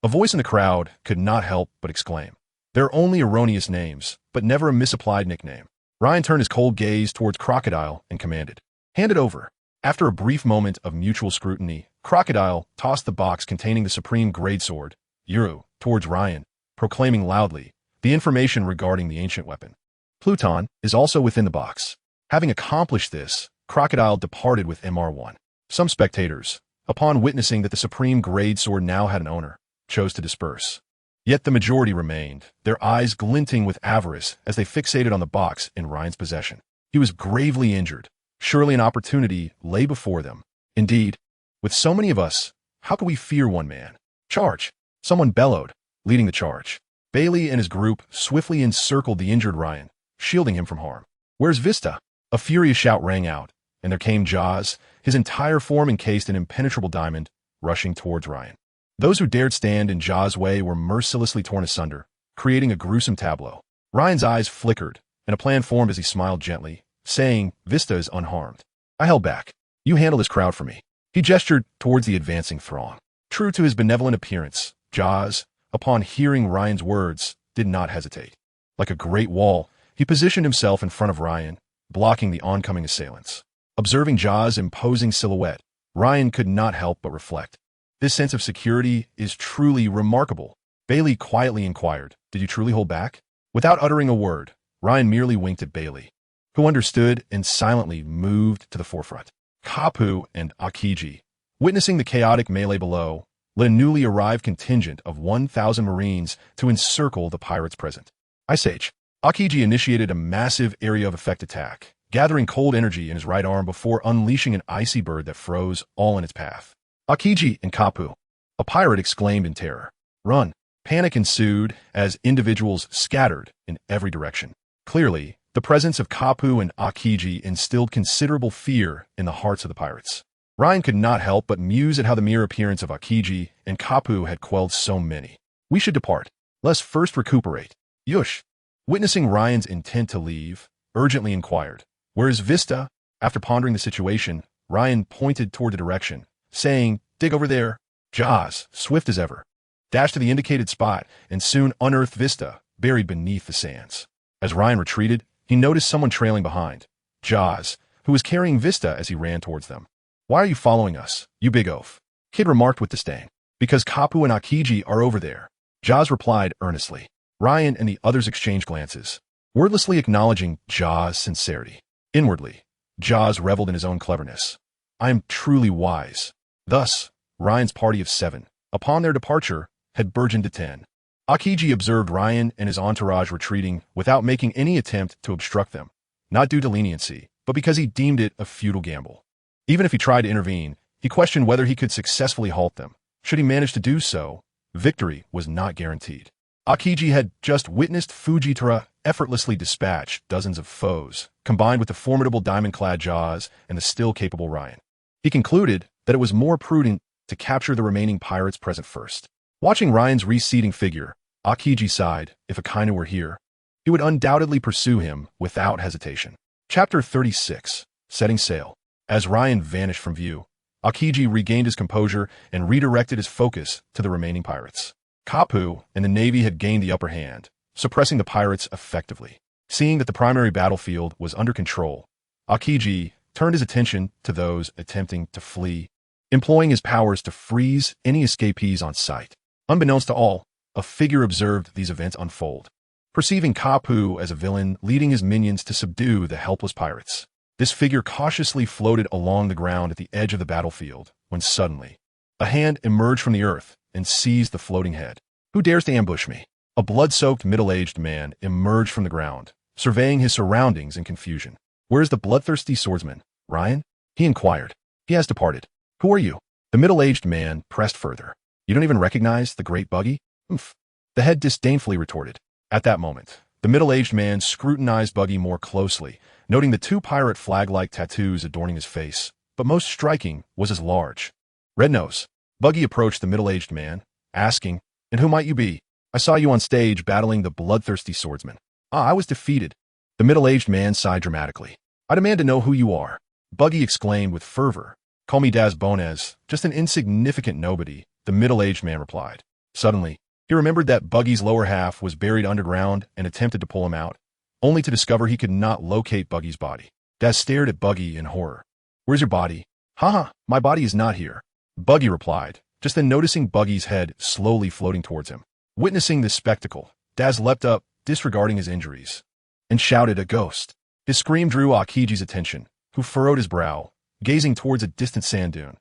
A voice in the crowd could not help but exclaim, there are only erroneous names, but never a misapplied nickname. Ryan turned his cold gaze towards Crocodile and commanded, hand it over. After a brief moment of mutual scrutiny, Crocodile tossed the box containing the supreme greatsword, Yuru, towards Ryan, proclaiming loudly the information regarding the ancient weapon. Pluton is also within the box. Having accomplished this, Crocodile departed with MR1. Some spectators, upon witnessing that the supreme greatsword now had an owner, chose to disperse. Yet the majority remained, their eyes glinting with avarice as they fixated on the box in Ryan's possession. He was gravely injured. Surely an opportunity lay before them. Indeed, with so many of us, how could we fear one man? Charge! Someone bellowed, leading the charge. Bailey and his group swiftly encircled the injured Ryan, shielding him from harm. Where's Vista? A furious shout rang out, and there came Jaws, his entire form encased in impenetrable diamond, rushing towards Ryan. Those who dared stand in Jaws' way were mercilessly torn asunder, creating a gruesome tableau. Ryan's eyes flickered, and a plan formed as he smiled gently, saying, Vista is unharmed. I held back. You handle this crowd for me. He gestured towards the advancing throng. True to his benevolent appearance, Jaws, upon hearing Ryan's words, did not hesitate. Like a great wall, he positioned himself in front of Ryan, blocking the oncoming assailants. Observing Jaws' imposing silhouette, Ryan could not help but reflect. This sense of security is truly remarkable. Bailey quietly inquired, did you truly hold back? Without uttering a word, Ryan merely winked at Bailey, who understood and silently moved to the forefront. Kapu and Akiji, Witnessing the chaotic melee below, led a newly arrived contingent of 1,000 Marines to encircle the pirates present. Ice Age. Akiji initiated a massive area of effect attack, gathering cold energy in his right arm before unleashing an icy bird that froze all in its path. Akiji and Kapu. A pirate exclaimed in terror. Run! Panic ensued as individuals scattered in every direction. Clearly, the presence of Kapu and Akiji instilled considerable fear in the hearts of the pirates. Ryan could not help but muse at how the mere appearance of Akiji and Kapu had quelled so many. We should depart. Let's first recuperate. Yush. Witnessing Ryan's intent to leave, urgently inquired, "Where is Vista?" After pondering the situation, Ryan pointed toward the direction, saying, "Dig over there." Jaws, swift as ever, dashed to the indicated spot and soon unearthed Vista, buried beneath the sands. As Ryan retreated, he noticed someone trailing behind, Jaws, who was carrying Vista as he ran towards them. "Why are you following us, you big oaf?" Kid remarked with disdain. "Because Kapu and Akiji are over there," Jaws replied earnestly. Ryan and the others exchanged glances, wordlessly acknowledging Jaws' sincerity. Inwardly, Jaws reveled in his own cleverness. "I am truly wise." Thus, Ryan's party of 7, upon their departure, had burgeoned to 10. Akiji observed Ryan and his entourage retreating without making any attempt to obstruct them, not due to leniency, but because he deemed it a futile gamble. Even if he tried to intervene, he questioned whether he could successfully halt them. Should he manage to do so, victory was not guaranteed. Akiji had just witnessed Fujitora effortlessly dispatch dozens of foes, combined with the formidable diamond-clad Jaws and the still-capable Ryan. He concluded that it was more prudent to capture the remaining pirates present first. Watching Ryan's receding figure, Akiji sighed. If Akainu were here, he would undoubtedly pursue him without hesitation. Chapter 36. Setting Sail. As Ryan vanished from view, Akiji regained his composure and redirected his focus to the remaining pirates. Kapu and the Navy had gained the upper hand, suppressing the pirates effectively. Seeing that the primary battlefield was under control, Akiji turned his attention to those attempting to flee, employing his powers to freeze any escapees on sight. Unbeknownst to all, a figure observed these events unfold, perceiving Kapu as a villain leading his minions to subdue the helpless pirates. This figure cautiously floated along the ground at the edge of the battlefield when suddenly, a hand emerged from the earth and seized the floating head. "Who dares to ambush me?" A blood-soaked middle-aged man emerged from the ground, surveying his surroundings in confusion. "Where is the bloodthirsty swordsman, Ryan?" he inquired. "He has departed." "Who are you?" The middle-aged man pressed further. "You don't even recognize the great Buggy?" "Umph," the head disdainfully retorted. At that moment, the middle-aged man scrutinized Buggy more closely, noting the 2 pirate flag-like tattoos adorning his face, but most striking was his large red nose. Buggy approached the middle-aged man, asking, "And who might you be? I saw you on stage battling the bloodthirsty swordsman." "Ah, I was defeated." The middle-aged man sighed dramatically. "I demand to know who you are." Buggy exclaimed with fervor. "Call me Das Bonez, just an insignificant nobody," the middle-aged man replied. Suddenly, he remembered that Buggy's lower half was buried underground and attempted to pull him out, only to discover he could not locate Buggy's body. Daz stared at Buggy in horror. "Where's your body?" "Haha, my body is not here," Buggy replied, just then noticing Buggy's head slowly floating towards him. Witnessing this spectacle, Daz leapt up, disregarding his injuries, and shouted, "A ghost!" His scream drew Akiji's attention, who furrowed his brow, gazing towards a distant sand dune.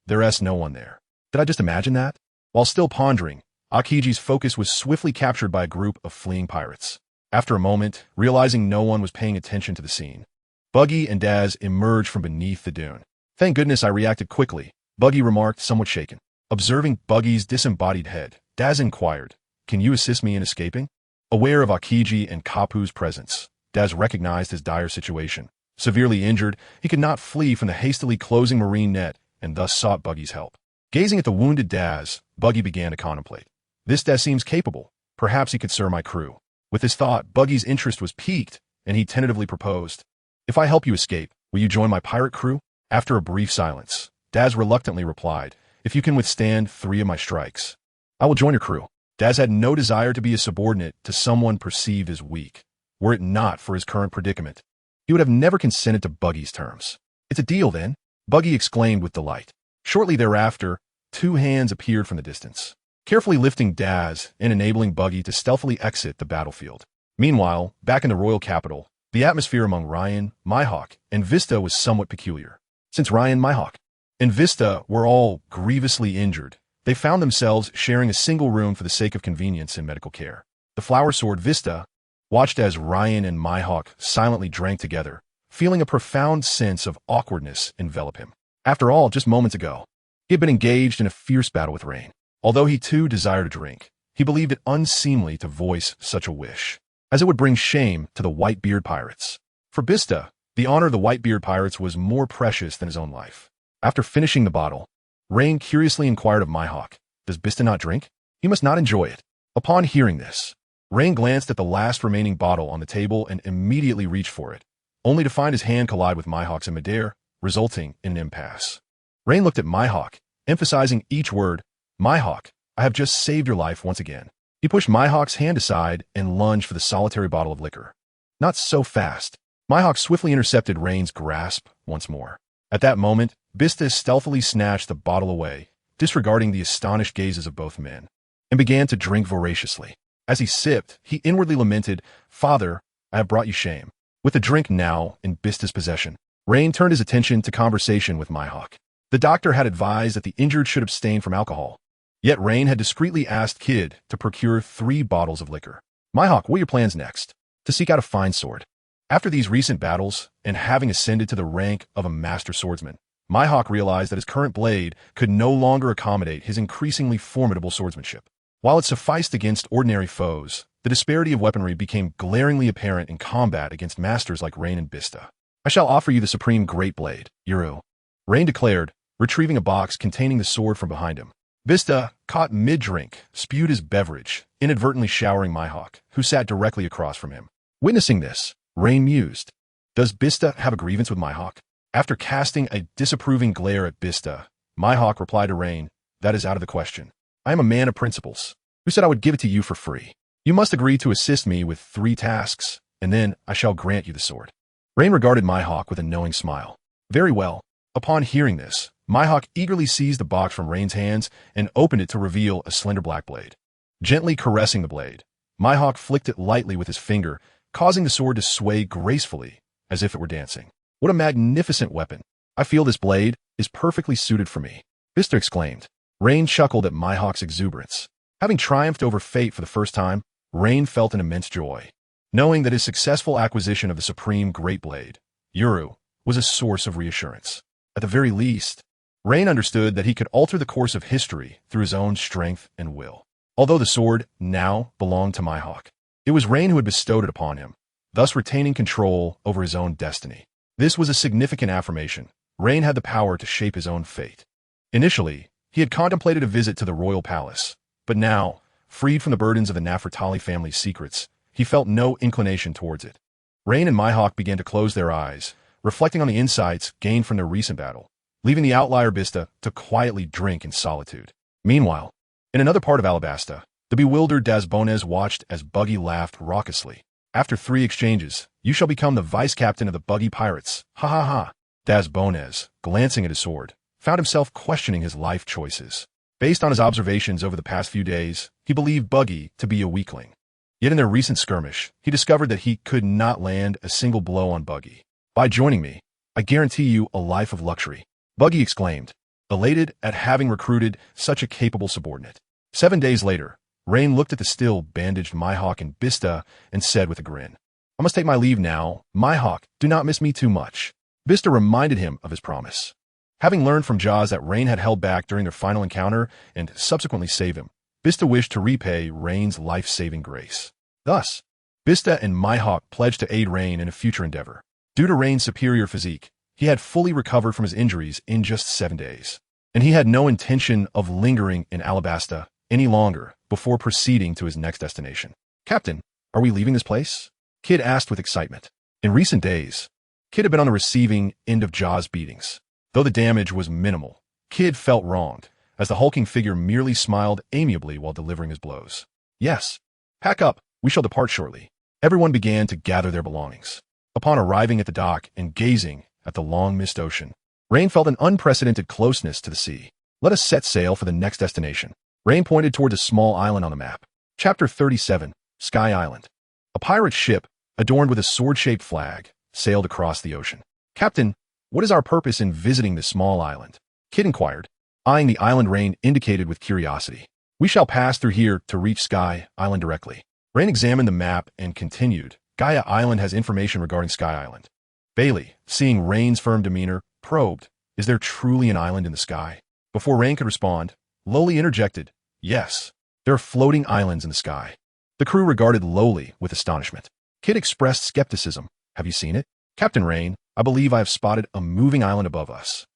There's no one there. Did I just imagine that? While still pondering, Akiji's focus was swiftly captured by a group of fleeing pirates. After a moment, realizing no one was paying attention to the scene, Buggy and Daz emerged from beneath the dune. "Thank goodness I reacted quickly," Buggy remarked, somewhat shaken. Observing Buggy's disembodied head, Daz inquired, "Can you assist me in escaping?" Aware of Akiji and Kapu's presence, Daz recognized his dire situation. Severely injured, he could not flee from the hastily closing marine net and thus sought Buggy's help. Gazing at the wounded Daz, Buggy began to contemplate. "This Daz seems capable. Perhaps he could serve my crew." With this thought, Buggy's interest was piqued, and he tentatively proposed, "If I help you escape, will you join my pirate crew?" After a brief silence, Daz reluctantly replied, "If you can withstand 3 of my strikes, I will join your crew." Daz had no desire to be a subordinate to someone perceived as weak. Were it not for his current predicament, he would have never consented to Buggy's terms. "It's a deal, then," Buggy exclaimed with delight. Shortly thereafter, 2 hands appeared from the distance, carefully lifting Daz and enabling Buggy to stealthily exit the battlefield. Meanwhile, back in the royal capital, the atmosphere among Ryan, Mihawk, and Vista was somewhat peculiar. Since Ryan, Mihawk, and Vista were all grievously injured. They found themselves sharing a single room for the sake of convenience and medical care. The flower sword Vista watched as Ryan and Mihawk silently drank together, feeling a profound sense of awkwardness envelop him. After all, just moments ago, he had been engaged in a fierce battle with Lain. Although he too desired a drink, he believed it unseemly to voice such a wish, as it would bring shame to the Whitebeard pirates. For Vista, the honor of the Whitebeard pirates was more precious than his own life. After finishing the bottle, Lain curiously inquired of Mihawk, "Does Vista not drink? He must not enjoy it." Upon hearing this, Lain glanced at the last remaining bottle on the table and immediately reached for it, only to find his hand collide with Mihawk's in midair, resulting in an impasse. Lain looked at Mihawk, emphasizing each word, "Mihawk, I have just saved your life once again." He pushed Mihawk's hand aside and lunged for the solitary bottle of liquor. Not so fast. Mihawk swiftly intercepted Lain's grasp once more. At that moment, Vista stealthily snatched the bottle away, disregarding the astonished gazes of both men, and began to drink voraciously. As he sipped, he inwardly lamented, "Father, I have brought you shame." With the drink now in Vista's possession, Lain turned his attention to conversation with Mihawk. The doctor had advised that the injured should abstain from alcohol, yet Lain had discreetly asked Kid to procure 3 bottles of liquor. "Mihawk, what are your plans next?" "To seek out a fine sword." After these recent battles, and having ascended to the rank of a master swordsman, Mihawk realized that his current blade could no longer accommodate his increasingly formidable swordsmanship. While it sufficed against ordinary foes, the disparity of weaponry became glaringly apparent in combat against masters like Lain and Vista. "I shall offer you the supreme great blade, Yuru," Lain declared, retrieving a box containing the sword from behind him. Vista, caught mid-drink, spewed his beverage, inadvertently showering Mihawk, who sat directly across from him. Witnessing this, Lain mused, "Does Vista have a grievance with Mihawk?" After casting a disapproving glare at Vista, Mihawk replied to Lain, "That is out of the question. I am a man of principles. Who said I would give it to you for free? You must agree to assist me with 3 tasks, and then I shall grant you the sword." Lain regarded Mihawk with a knowing smile. "Very well." Upon hearing this, Mihawk eagerly seized the box from Lain's hands and opened it to reveal a slender black blade. Gently caressing the blade, Mihawk flicked it lightly with his finger, causing the sword to sway gracefully, as if it were dancing. "What a magnificent weapon! I feel this blade is perfectly suited for me," Vista exclaimed. Lain chuckled at Mihawk's exuberance. Having triumphed over fate for the first time, Lain felt an immense joy, knowing that his successful acquisition of the supreme great blade, Yuru, was a source of reassurance. At the very least, Lain understood that he could alter the course of history through his own strength and will. Although the sword now belonged to Mihawk, it was Lain who had bestowed it upon him, thus retaining control over his own destiny. This was a significant affirmation. Lain had the power to shape his own fate. Initially, he had contemplated a visit to the royal palace, but now, freed from the burdens of the Nefertali family's secrets, he felt no inclination towards it. Lain and Mihawk began to close their eyes, reflecting on the insights gained from their recent battle, leaving the outlier Vista to quietly drink in solitude. Meanwhile, in another part of Alabasta, the bewildered Dasbones watched as Buggy laughed raucously. "After 3 exchanges, you shall become the vice-captain of the Buggy Pirates. Ha ha ha." Dasbones, glancing at his sword, found himself questioning his life choices. Based on his observations over the past few days, he believed Buggy to be a weakling. Yet in their recent skirmish, he discovered that he could not land a single blow on Buggy. "By joining me, I guarantee you a life of luxury," Buggy exclaimed, elated at having recruited such a capable subordinate. 7 days later, Lain looked at the still bandaged Mihawk and Vista and said with a grin, "I must take my leave now. Mihawk, do not miss me too much." Vista reminded him of his promise. Having learned from Jaws that Lain had held back during their final encounter and subsequently saved him, Vista wished to repay Lain's life-saving grace. Thus, Vista and Mihawk pledged to aid Lain in a future endeavor. Due to Lain's superior physique, he had fully recovered from his injuries in just 7 days, and he had no intention of lingering in Alabasta any longer before proceeding to his next destination. "Captain, are we leaving this place?" Kid asked with excitement. In recent days, Kid had been on the receiving end of Jaws' beatings. Though the damage was minimal, Kid felt wronged, as the hulking figure merely smiled amiably while delivering his blows. "Yes. Pack up, we shall depart shortly." Everyone began to gather their belongings. Upon arriving at the dock and gazing at the long-missed ocean, Lain felt an unprecedented closeness to the sea. "Let us set sail for the next destination." Lain pointed towards a small island on the map. Chapter 37, Sky Island. A pirate ship, adorned with a sword-shaped flag, sailed across the ocean. "Captain, what is our purpose in visiting this small island?" Kid inquired, eyeing the island Rain indicated with curiosity. We shall pass through here to reach Sky Island directly. Rain examined the map and continued, Gaia Island has information regarding Sky Island. Bailey, seeing Rain's firm demeanor, probed, is there truly an island in the sky? Before Rain could respond, Lowly interjected, yes, there are floating islands in the sky. The crew regarded Lowly with astonishment. Kid expressed skepticism. Have you seen it? Captain Rain, I believe I have spotted a moving island above us.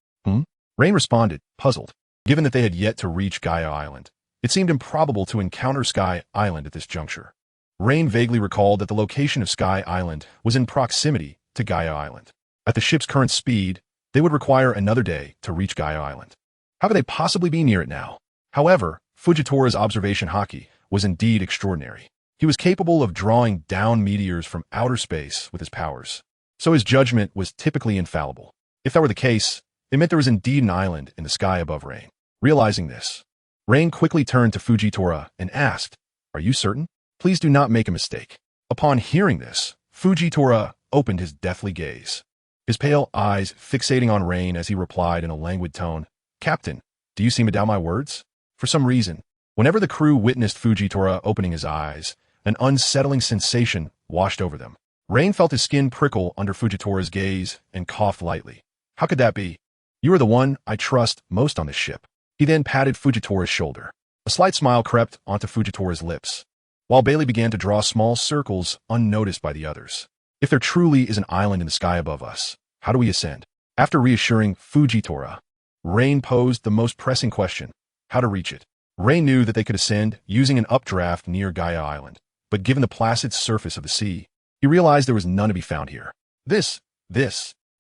Rain responded, puzzled. Given that they had yet to reach Gaia Island, it seemed improbable to encounter Sky Island at this juncture. Rain vaguely recalled that the location of Sky Island was in proximity to Gaia Island. At the ship's current speed, they would require another day to reach Gaia Island. How could they possibly be near it now? However, Fujitora's observation haki was indeed extraordinary. He was capable of drawing down meteors from outer space with his powers, so his judgment was typically infallible. If that were the case, it meant there was indeed an island in the sky above Rain. Realizing this, Rain quickly turned to Fujitora and asked, Are you certain? Please do not make a mistake. Upon hearing this, Fujitora opened his deathly gaze, his pale eyes fixating on Rain as he replied in a languid tone, Captain, do you seem to doubt my words? For some reason, whenever the crew witnessed Fujitora opening his eyes, an unsettling sensation washed over them. Rain felt his skin prickle under Fujitora's gaze and coughed lightly. How could that be? You are the one I trust most on this ship. He then patted Fujitora's shoulder. A slight smile crept onto Fujitora's lips, while Bailey began to draw small circles unnoticed by the others. If there truly is an island in the sky above us, how do we ascend? After reassuring Fujitora, Rain posed the most pressing question, how to reach it. Rain knew that they could ascend using an updraft near Gaia Island, but given the placid surface of the sea, he realized there was none to be found here. This.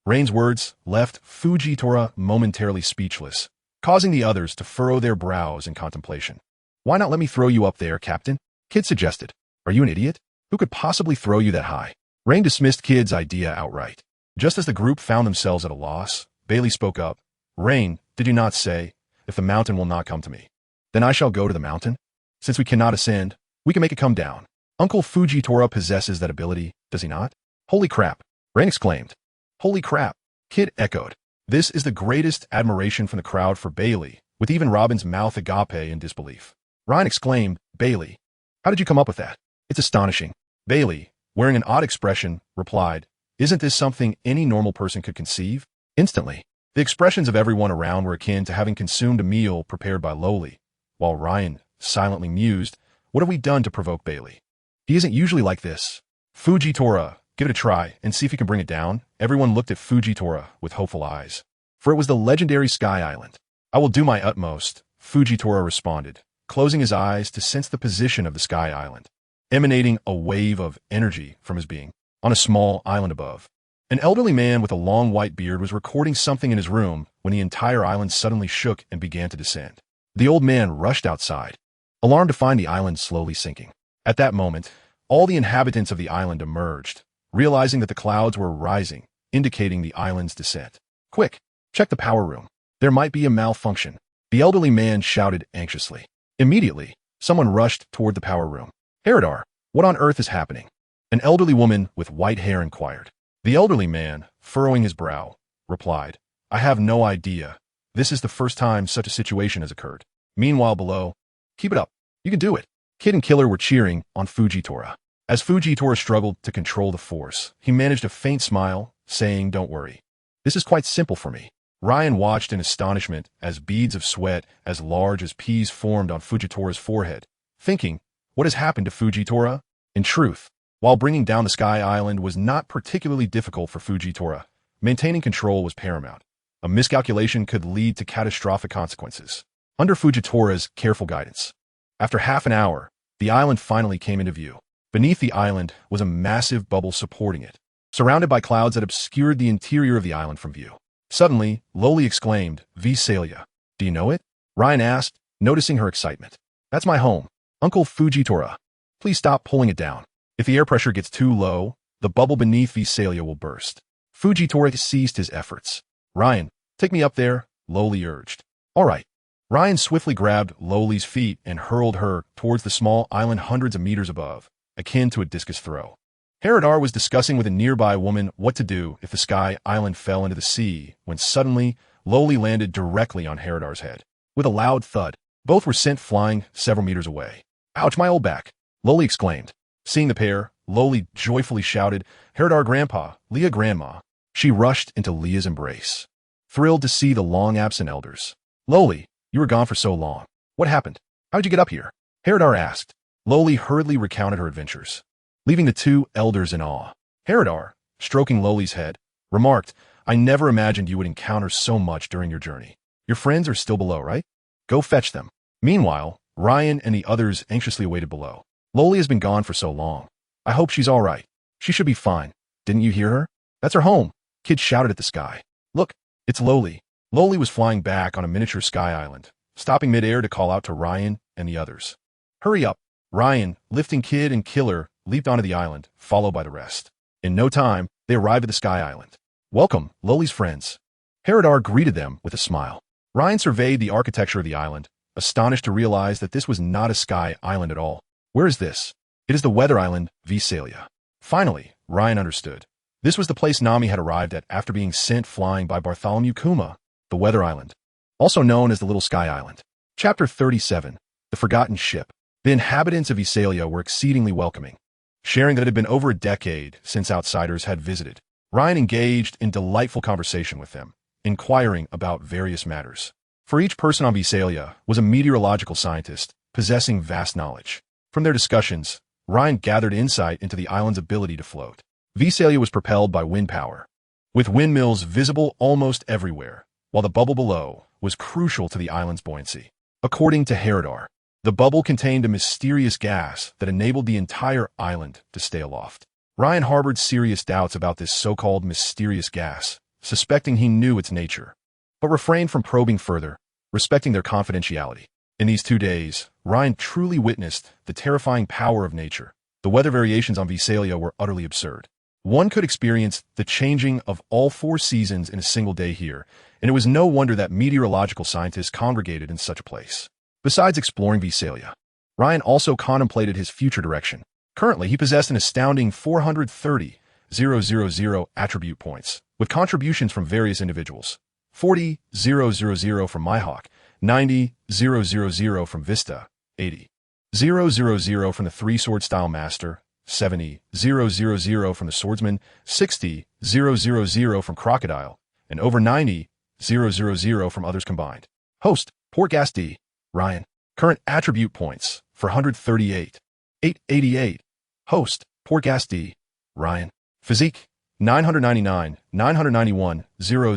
Rain's words left Fujitora momentarily speechless, causing the others to furrow their brows in contemplation. Why not let me throw you up there, Captain? Kid suggested. Are you an idiot? Who could possibly throw you that high? Rain dismissed Kid's idea outright. Just as the group found themselves at a loss, Bailey spoke up. Rain, did you not say, if the mountain will not come to me, then I shall go to the mountain? Since we cannot ascend, we can make it come down. Uncle Fujitora possesses that ability, does he not? Holy crap, Rain exclaimed. Holy crap, Kid echoed. This is the greatest admiration from the crowd for Bailey, with even Robin's mouth agape in disbelief. Ryan exclaimed, Bailey, how did you come up with that? It's astonishing. Bailey, wearing an odd expression, replied, Isn't this something any normal person could conceive? Instantly, the expressions of everyone around were akin to having consumed a meal prepared by Lowly, while Ryan silently mused, What have we done to provoke Bailey? He isn't usually like this. Fujitora, give it a try and see if you can bring it down. Everyone looked at Fujitora with hopeful eyes, for it was the legendary Sky Island. I will do my utmost, Fujitora responded, closing his eyes to sense the position of the Sky Island, emanating a wave of energy from his being. On a small island above, an elderly man with a long white beard was recording something in his room when the entire island suddenly shook and began to descend. The old man rushed outside, alarmed to find the island slowly sinking. At that moment, all the inhabitants of the island emerged, realizing that the clouds were rising, indicating the island's descent. Quick, check the power room. There might be a malfunction, the elderly man shouted anxiously. Immediately, someone rushed toward the power room. Herodar, what on earth is happening? An elderly woman with white hair inquired. The elderly man, furrowing his brow, replied, I have no idea. This is the first time such a situation has occurred. Meanwhile below, keep it up. You can do it. Kid and Killer were cheering on Fujitora. As Fujitora struggled to control the force, he managed a faint smile, saying, Don't worry. This is quite simple for me. Ryan watched in astonishment as beads of sweat as large as peas formed on Fujitora's forehead, thinking, What has happened to Fujitora? In truth, while bringing down the Sky Island was not particularly difficult for Fujitora, maintaining control was paramount. A miscalculation could lead to catastrophic consequences. Under Fujitora's careful guidance, after half an hour, the island finally came into view. Beneath the island was a massive bubble supporting it, surrounded by clouds that obscured the interior of the island from view. Suddenly, Lowly exclaimed, Visalia. Do you know it? Ryan asked, noticing her excitement. That's my home, Uncle Fujitora. Please stop pulling it down. If the air pressure gets too low, the bubble beneath Visalia will burst. Fujitora ceased his efforts. Ryan, take me up there, Lowly urged. All right. Ryan swiftly grabbed Lowly's feet and hurled her towards the small island hundreds of meters above, akin to a discus throw. Herodar was discussing with a nearby woman what to do if the Sky Island fell into the sea when suddenly Loli landed directly on Heridar's head. With a loud thud, both were sent flying several meters away. "Ouch, my old back!" Loli exclaimed. Seeing the pair, Loli joyfully shouted, "Heridar Grandpa, Leah Grandma." She rushed into Leah's embrace, thrilled to see the long-absent elders. "Loli, you were gone for so long. What happened? How'd you get up here?" Heridar asked. Loli hurriedly recounted her adventures, leaving the two elders in awe. Heridar, stroking Loli's head, remarked, "I never imagined you would encounter so much during your journey. Your friends are still below, right? Go fetch them." Meanwhile, Ryan and the others anxiously awaited below. "Loli has been gone for so long. I hope she's all right. She should be fine. Didn't you hear her? That's her home." Kids shouted at the sky. "Look, it's Loli." Loli was flying back on a miniature sky island, stopping midair to call out to Ryan and the others. "Hurry up." Ryan, lifting Kid and Killer, leaped onto the island, followed by the rest. In no time, they arrived at the sky island. "Welcome, Loli's friends." Heridar greeted them with a smile. Ryan surveyed the architecture of the island, astonished to realize that this was not a sky island at all. "Where is this?" "It is the weather island, Visalia." Finally, Ryan understood. This was the place Nami had arrived at after being sent flying by Bartholomew Kuma, the weather island, also known as the Little Sky Island. Chapter 37, The Forgotten Ship. The inhabitants of Visalia were exceedingly welcoming. Sharing that it had been over a decade since outsiders had visited, Ryan engaged in delightful conversation with them, inquiring about various matters. For each person on Visalia was a meteorological scientist possessing vast knowledge. From their discussions, Ryan gathered insight into the island's ability to float. Visalia was propelled by wind power, with windmills visible almost everywhere, while the bubble below was crucial to the island's buoyancy. According to Heridar, the bubble contained a mysterious gas that enabled the entire island to stay aloft. Ryan harbored serious doubts about this so-called mysterious gas, suspecting he knew its nature, but refrained from probing further, respecting their confidentiality. In these 2 days, Ryan truly witnessed the terrifying power of nature. The weather variations on Visalia were utterly absurd. One could experience the changing of all 4 seasons in a single day here, and it was no wonder that meteorological scientists congregated in such a place. Besides exploring Visalia, Ryan also contemplated his future direction. Currently, he possessed an astounding 430,000 attribute points, with contributions from various individuals. 40,000 from Mihawk, 90,000 from Vista, 80,000 from the 3-sword-style master, 70,000 from the swordsman, 60,000 from Crocodile, and over 90,000 from others combined. Host, Portgas D. Ryan. Current attribute points, 438. 888. Host, Portgas D. Ryan. Physique, 999, 991, 000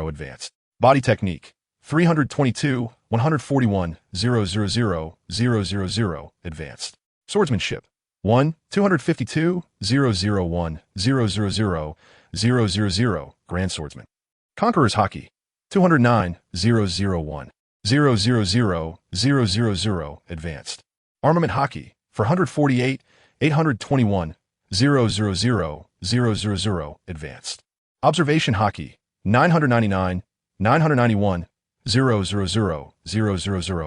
advanced. Body technique, 322, 141, 000 advanced. Swordsmanship, 1, 252, 001, 000 Grand Swordsman. Conqueror's Hockey, 209, 001, 000 advanced. Armament Hockey, 448, 821, 000 advanced. Observation Hockey, 999, 991, 000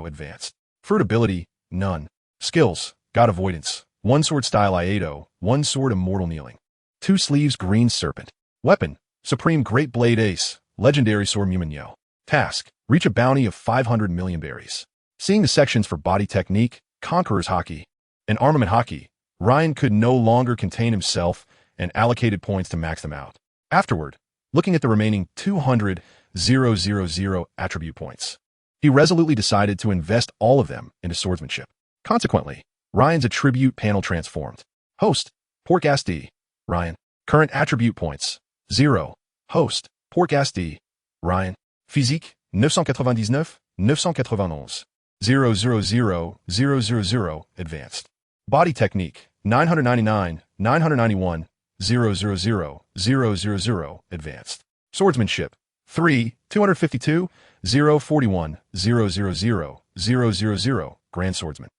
advanced. Fruit ability, none. Skills, God Avoidance, 1 sword style Iato, 1 sword Immortal Kneeling. 2 sleeves Green Serpent. Weapon, Supreme Great Blade Ace, Legendary Sword Muminyo. Task, reach a bounty of 500 million berries. Seeing the sections for Body Technique, Conqueror's Hockey, and Armament Hockey, Ryan could no longer contain himself and allocated points to max them out. Afterward, looking at the remaining 200,000 attribute points, he resolutely decided to invest all of them into swordsmanship. Consequently, Ryan's attribute panel transformed. Host, Portgas D. Ryan. Current attribute points, 0. Host, Portgas D. Ryan. Physique, 999, 991, 000 advanced. Body technique, 999, 991, 000 advanced. Swordsmanship, 3, 252, 041, 000 Grand Swordsman.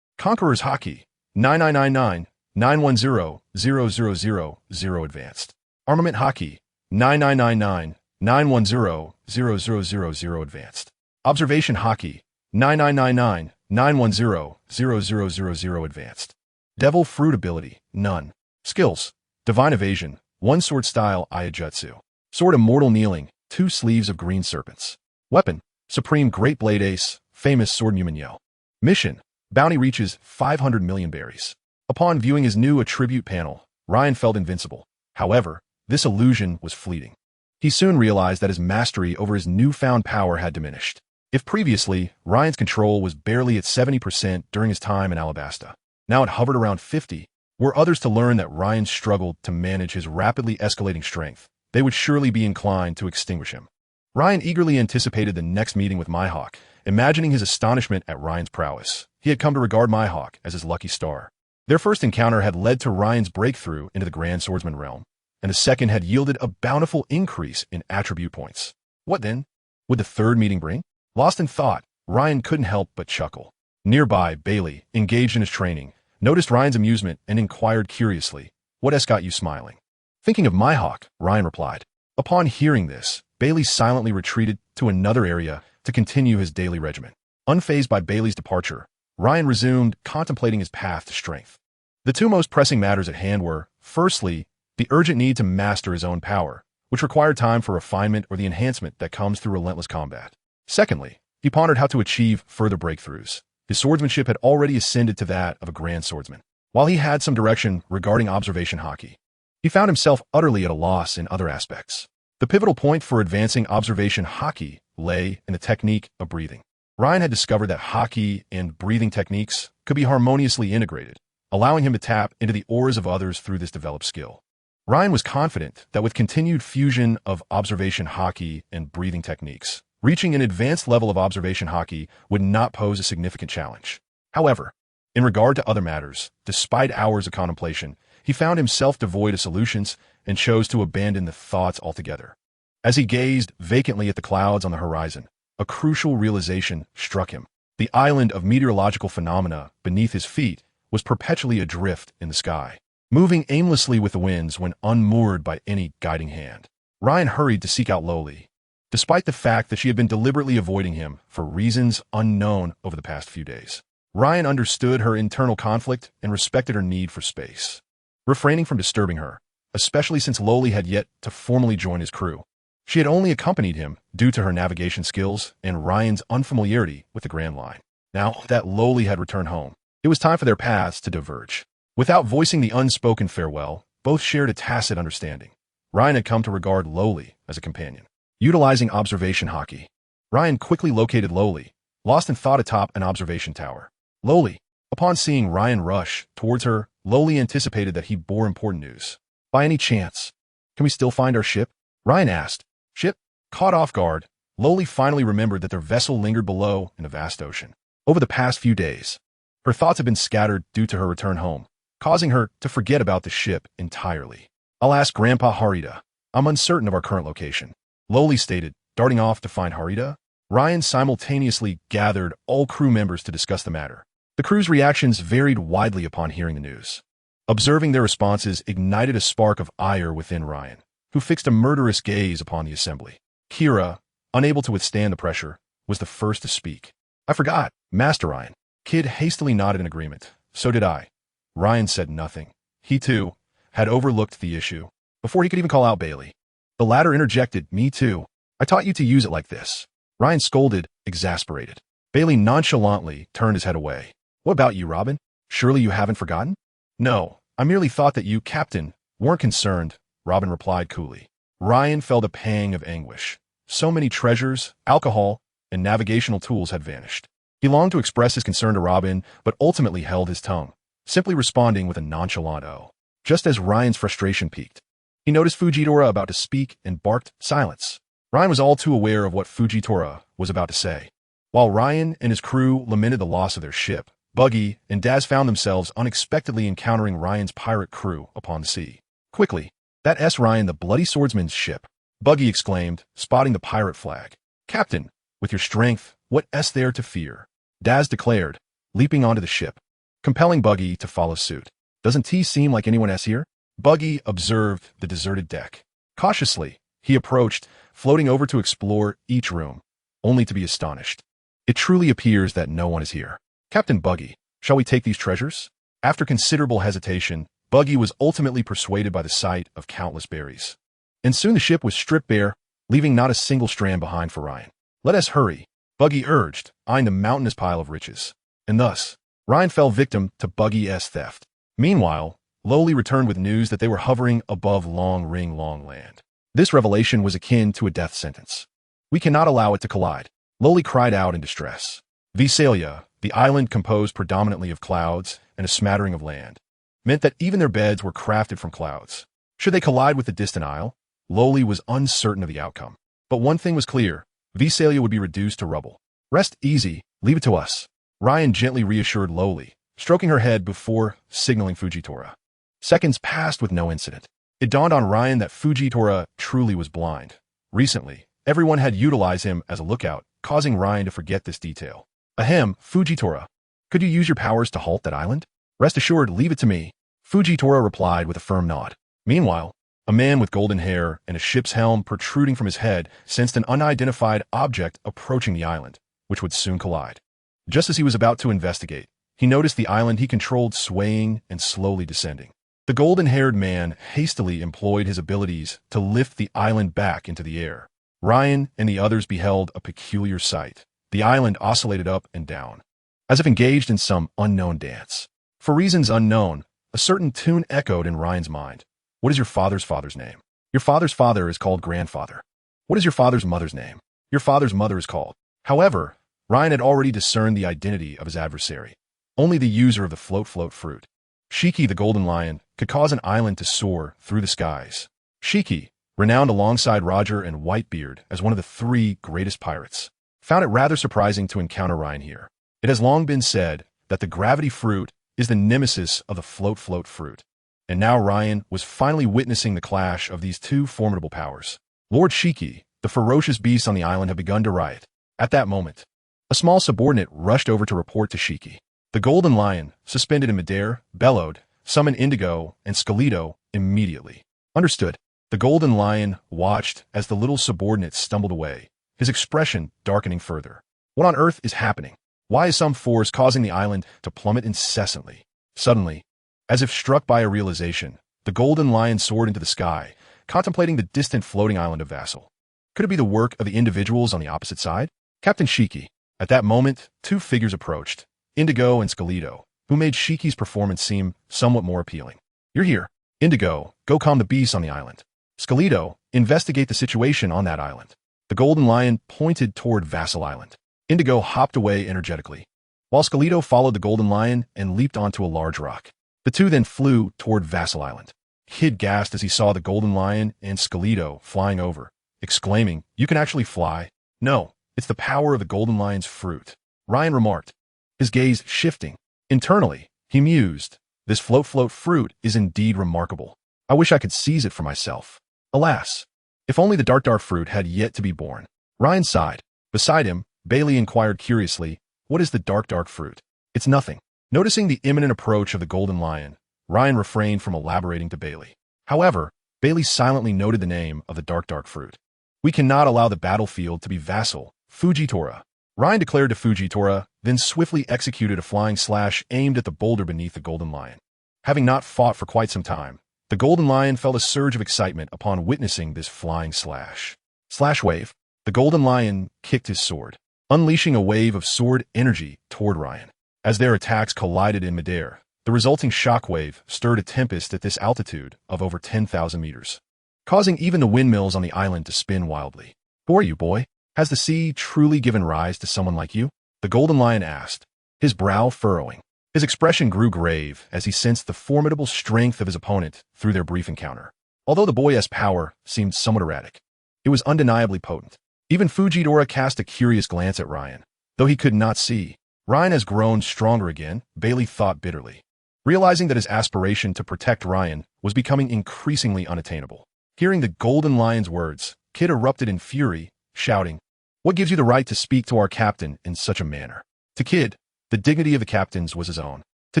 Conqueror's Hockey, 9999, 910, 000 advanced. Armament Hockey, 9999, 910, 000 advanced. Observation Hockey, 9999, 910, 000 advanced. Devil Fruit ability, none. Skills, Divine Evasion, 1 sword style Iajutsu. Sword Immortal Kneeling, 2 sleeves of green serpents. Weapon, Supreme Great Blade Ace, famous sword Yell. Mission, bounty reaches 500 million berries. Upon viewing his new attribute panel, Ryan felt invincible. However, this illusion was fleeting. He soon realized that his mastery over his newfound power had diminished. If previously, Ryan's control was barely at 70% during his time in Alabasta, now it hovered around 50%. Were others to learn that Ryan struggled to manage his rapidly escalating strength, they would surely be inclined to extinguish him. Ryan eagerly anticipated the next meeting with Mihawk, imagining his astonishment at Ryan's prowess. He had come to regard Mihawk as his lucky star. Their first encounter had led to Ryan's breakthrough into the Grand Swordsman realm, and the second had yielded a bountiful increase in attribute points. What then would the third meeting bring? Lost in thought, Ryan couldn't help but chuckle. Nearby, Bailey, engaged in his training, noticed Ryan's amusement and inquired curiously, "What has got you smiling?" "Thinking of Mihawk," Ryan replied. Upon hearing this, Bailey silently retreated to another area to continue his daily regimen. Unfazed by Bailey's departure, Ryan resumed contemplating his path to strength. The two most pressing matters at hand were, firstly, the urgent need to master his own power, which required time for refinement or the enhancement that comes through relentless combat. Secondly, he pondered how to achieve further breakthroughs. His swordsmanship had already ascended to that of a grand swordsman. While he had some direction regarding observation haki, he found himself utterly at a loss in other aspects. The pivotal point for advancing observation haki lay in the technique of breathing. Ryan had discovered that haki and breathing techniques could be harmoniously integrated, allowing him to tap into the auras of others through this developed skill. Ryan was confident that with continued fusion of observation haki and breathing techniques, reaching an advanced level of observation haki would not pose a significant challenge. However, in regard to other matters, despite hours of contemplation, he found himself devoid of solutions and chose to abandon the thoughts altogether. As he gazed vacantly at the clouds on the horizon, a crucial realization struck him. The island of meteorological phenomena beneath his feet was perpetually adrift in the sky, moving aimlessly with the winds when unmoored by any guiding hand. Ryan hurried to seek out Loli, despite the fact that she had been deliberately avoiding him for reasons unknown over the past few days. Ryan understood her internal conflict and respected her need for space, refraining from disturbing her, especially since Loli had yet to formally join his crew. She had only accompanied him due to her navigation skills and Ryan's unfamiliarity with the Grand Line. Now that Loli had returned home, it was time for their paths to diverge. Without voicing the unspoken farewell, both shared a tacit understanding. Ryan had come to regard Loli as a companion. Utilizing observation haki, Ryan quickly located Loli, lost in thought atop an observation tower. Loli, upon seeing Ryan rush towards her, Loli anticipated that he bore important news. "By any chance, can we still find our ship?" Ryan asked. Ship? Caught off guard, Loli finally remembered that their vessel lingered below in a vast ocean. Over the past few days, her thoughts had been scattered due to her return home, causing her to forget about the ship entirely. "I'll ask Grandpa Harita. I'm uncertain of our current location," Loli stated, darting off to find Harita. Ryan simultaneously gathered all crew members to discuss the matter. The crew's reactions varied widely upon hearing the news. Observing their responses ignited a spark of ire within Ryan, who fixed a murderous gaze upon the assembly. Kira, unable to withstand the pressure, was the first to speak. "I forgot, Master Ryan." Kid hastily nodded in agreement. "So did I." Ryan said nothing. He, too, had overlooked the issue. Before he could even call out Bailey, the latter interjected, "Me too. I taught you to use it like this." Ryan scolded, exasperated. Bailey nonchalantly turned his head away. "What about you, Robin? Surely you haven't forgotten?" "No, I merely thought that you, Captain, weren't concerned," Robin replied coolly. Ryan felt a pang of anguish. So many treasures, alcohol, and navigational tools had vanished. He longed to express his concern to Robin, but ultimately held his tongue, simply responding with a nonchalant "oh." Just as Ryan's frustration peaked, he noticed Fujitora about to speak and barked, "Silence." Ryan was all too aware of what Fujitora was about to say. While Ryan and his crew lamented the loss of their ship, Buggy and Daz found themselves unexpectedly encountering Ryan's pirate crew upon the sea. Quickly, "That S. Ryan, the bloody swordsman's ship," Buggy exclaimed, spotting the pirate flag. "Captain, with your strength, what S there to fear?" Daz declared, leaping onto the ship, compelling Buggy to follow suit. "Doesn't T seem like anyone S here?" Buggy observed the deserted deck. Cautiously, he approached, floating over to explore each room, only to be astonished. "It truly appears that no one is here." "Captain Buggy, shall we take these treasures?" After considerable hesitation, Buggy was ultimately persuaded by the sight of countless berries. And soon the ship was stripped bare, leaving not a single strand behind for Ryan. Let us hurry, Buggy urged, eyeing the mountainous pile of riches. And thus, Ryan fell victim to Buggy's theft. Meanwhile, Lowly returned with news that they were hovering above Long Ring Long Land. This revelation was akin to a death sentence. We cannot allow it to collide, Lowly cried out in distress. Visalia, the island composed predominantly of clouds and a smattering of land, meant that even their beds were crafted from clouds. Should they collide with the distant isle? Lowly was uncertain of the outcome. But one thing was clear, Visalia would be reduced to rubble. Rest easy, leave it to us, Ryan gently reassured Lowly, stroking her head before signaling Fujitora. Seconds passed with no incident. It dawned on Ryan that Fujitora truly was blind. Recently, everyone had utilized him as a lookout, causing Ryan to forget this detail. Ahem, Fujitora. Could you use your powers to halt that island? Rest assured, leave it to me, Fujitora replied with a firm nod. Meanwhile, a man with golden hair and a ship's helm protruding from his head sensed an unidentified object approaching the island, which would soon collide. Just as he was about to investigate, he noticed the island he controlled swaying and slowly descending. The golden-haired man hastily employed his abilities to lift the island back into the air. Ryan and the others beheld a peculiar sight. The island oscillated up and down, as if engaged in some unknown dance. For reasons unknown, a certain tune echoed in Ryan's mind. What is your father's name? Your father's father is called grandfather. What is your father's mother's name? Your father's mother is called. However, Ryan had already discerned the identity of his adversary. Only the user of the float fruit, Shiki the Golden Lion, could cause an island to soar through the skies. Shiki, renowned alongside Roger and Whitebeard as one of the 3 greatest pirates, found it rather surprising to encounter Ryan here. It has long been said that the gravity fruit is the nemesis of the float fruit. And now Ryan was finally witnessing the clash of these 2 formidable powers. Lord Shiki, the ferocious beasts on the island, had begun to riot. At that moment, a small subordinate rushed over to report to Shiki. The Golden Lion, suspended in midair, bellowed, summoned Indigo and Scalito immediately. Understood. The Golden Lion watched as the little subordinate stumbled away, his expression darkening further. What on earth is happening? Why is some force causing the island to plummet incessantly? Suddenly, as if struck by a realization, the Golden Lion soared into the sky, contemplating the distant floating island of Vassal. Could it be the work of the individuals on the opposite side? Captain Shiki. At that moment, 2 figures approached, Indigo and Scalito, who made Shiki's performance seem somewhat more appealing. You're here. Indigo, go calm the beasts on the island. Scalito, investigate the situation on that island. The Golden Lion pointed toward Vassal Island. Indigo hopped away energetically, while Scalito followed the Golden Lion and leaped onto a large rock. The 2 then flew toward Vassal Island. Kid gasped as he saw the Golden Lion and Scalito flying over, exclaiming, "You can actually fly?" "No, it's the power of the Golden Lion's fruit," Ryan remarked, his gaze shifting. Internally, he mused, "This float fruit is indeed remarkable. I wish I could seize it for myself. Alas, if only the dark fruit had yet to be born." Ryan sighed. Beside him, Bailey inquired curiously, "What is the dark fruit?" "It's nothing." Noticing the imminent approach of the Golden Lion, Ryan refrained from elaborating to Bailey. However, Bailey silently noted the name of the dark fruit. "We cannot allow the battlefield to be Vassal, Fujitora," Ryan declared to Fujitora, then swiftly executed a flying slash aimed at the boulder beneath the Golden Lion. Having not fought for quite some time, the Golden Lion felt a surge of excitement upon witnessing this flying slash. Slash wave. The Golden Lion kicked his sword, unleashing a wave of sword energy toward Ryan. As their attacks collided in midair, the resulting shockwave stirred a tempest at this altitude of over 10,000 meters, causing even the windmills on the island to spin wildly. "Who are you, boy? Has the sea truly given rise to someone like you?" the Golden Lion asked, his brow furrowing. His expression grew grave as he sensed the formidable strength of his opponent through their brief encounter. Although the boy's power seemed somewhat erratic, it was undeniably potent. Even Fujitora cast a curious glance at Ryan, though he could not see. Ryan has grown stronger again, Bailey thought bitterly, realizing that his aspiration to protect Ryan was becoming increasingly unattainable. Hearing the Golden Lion's words, Kid erupted in fury, shouting, "What gives you the right to speak to our captain in such a manner?" To Kid, the dignity of the captains was his own. To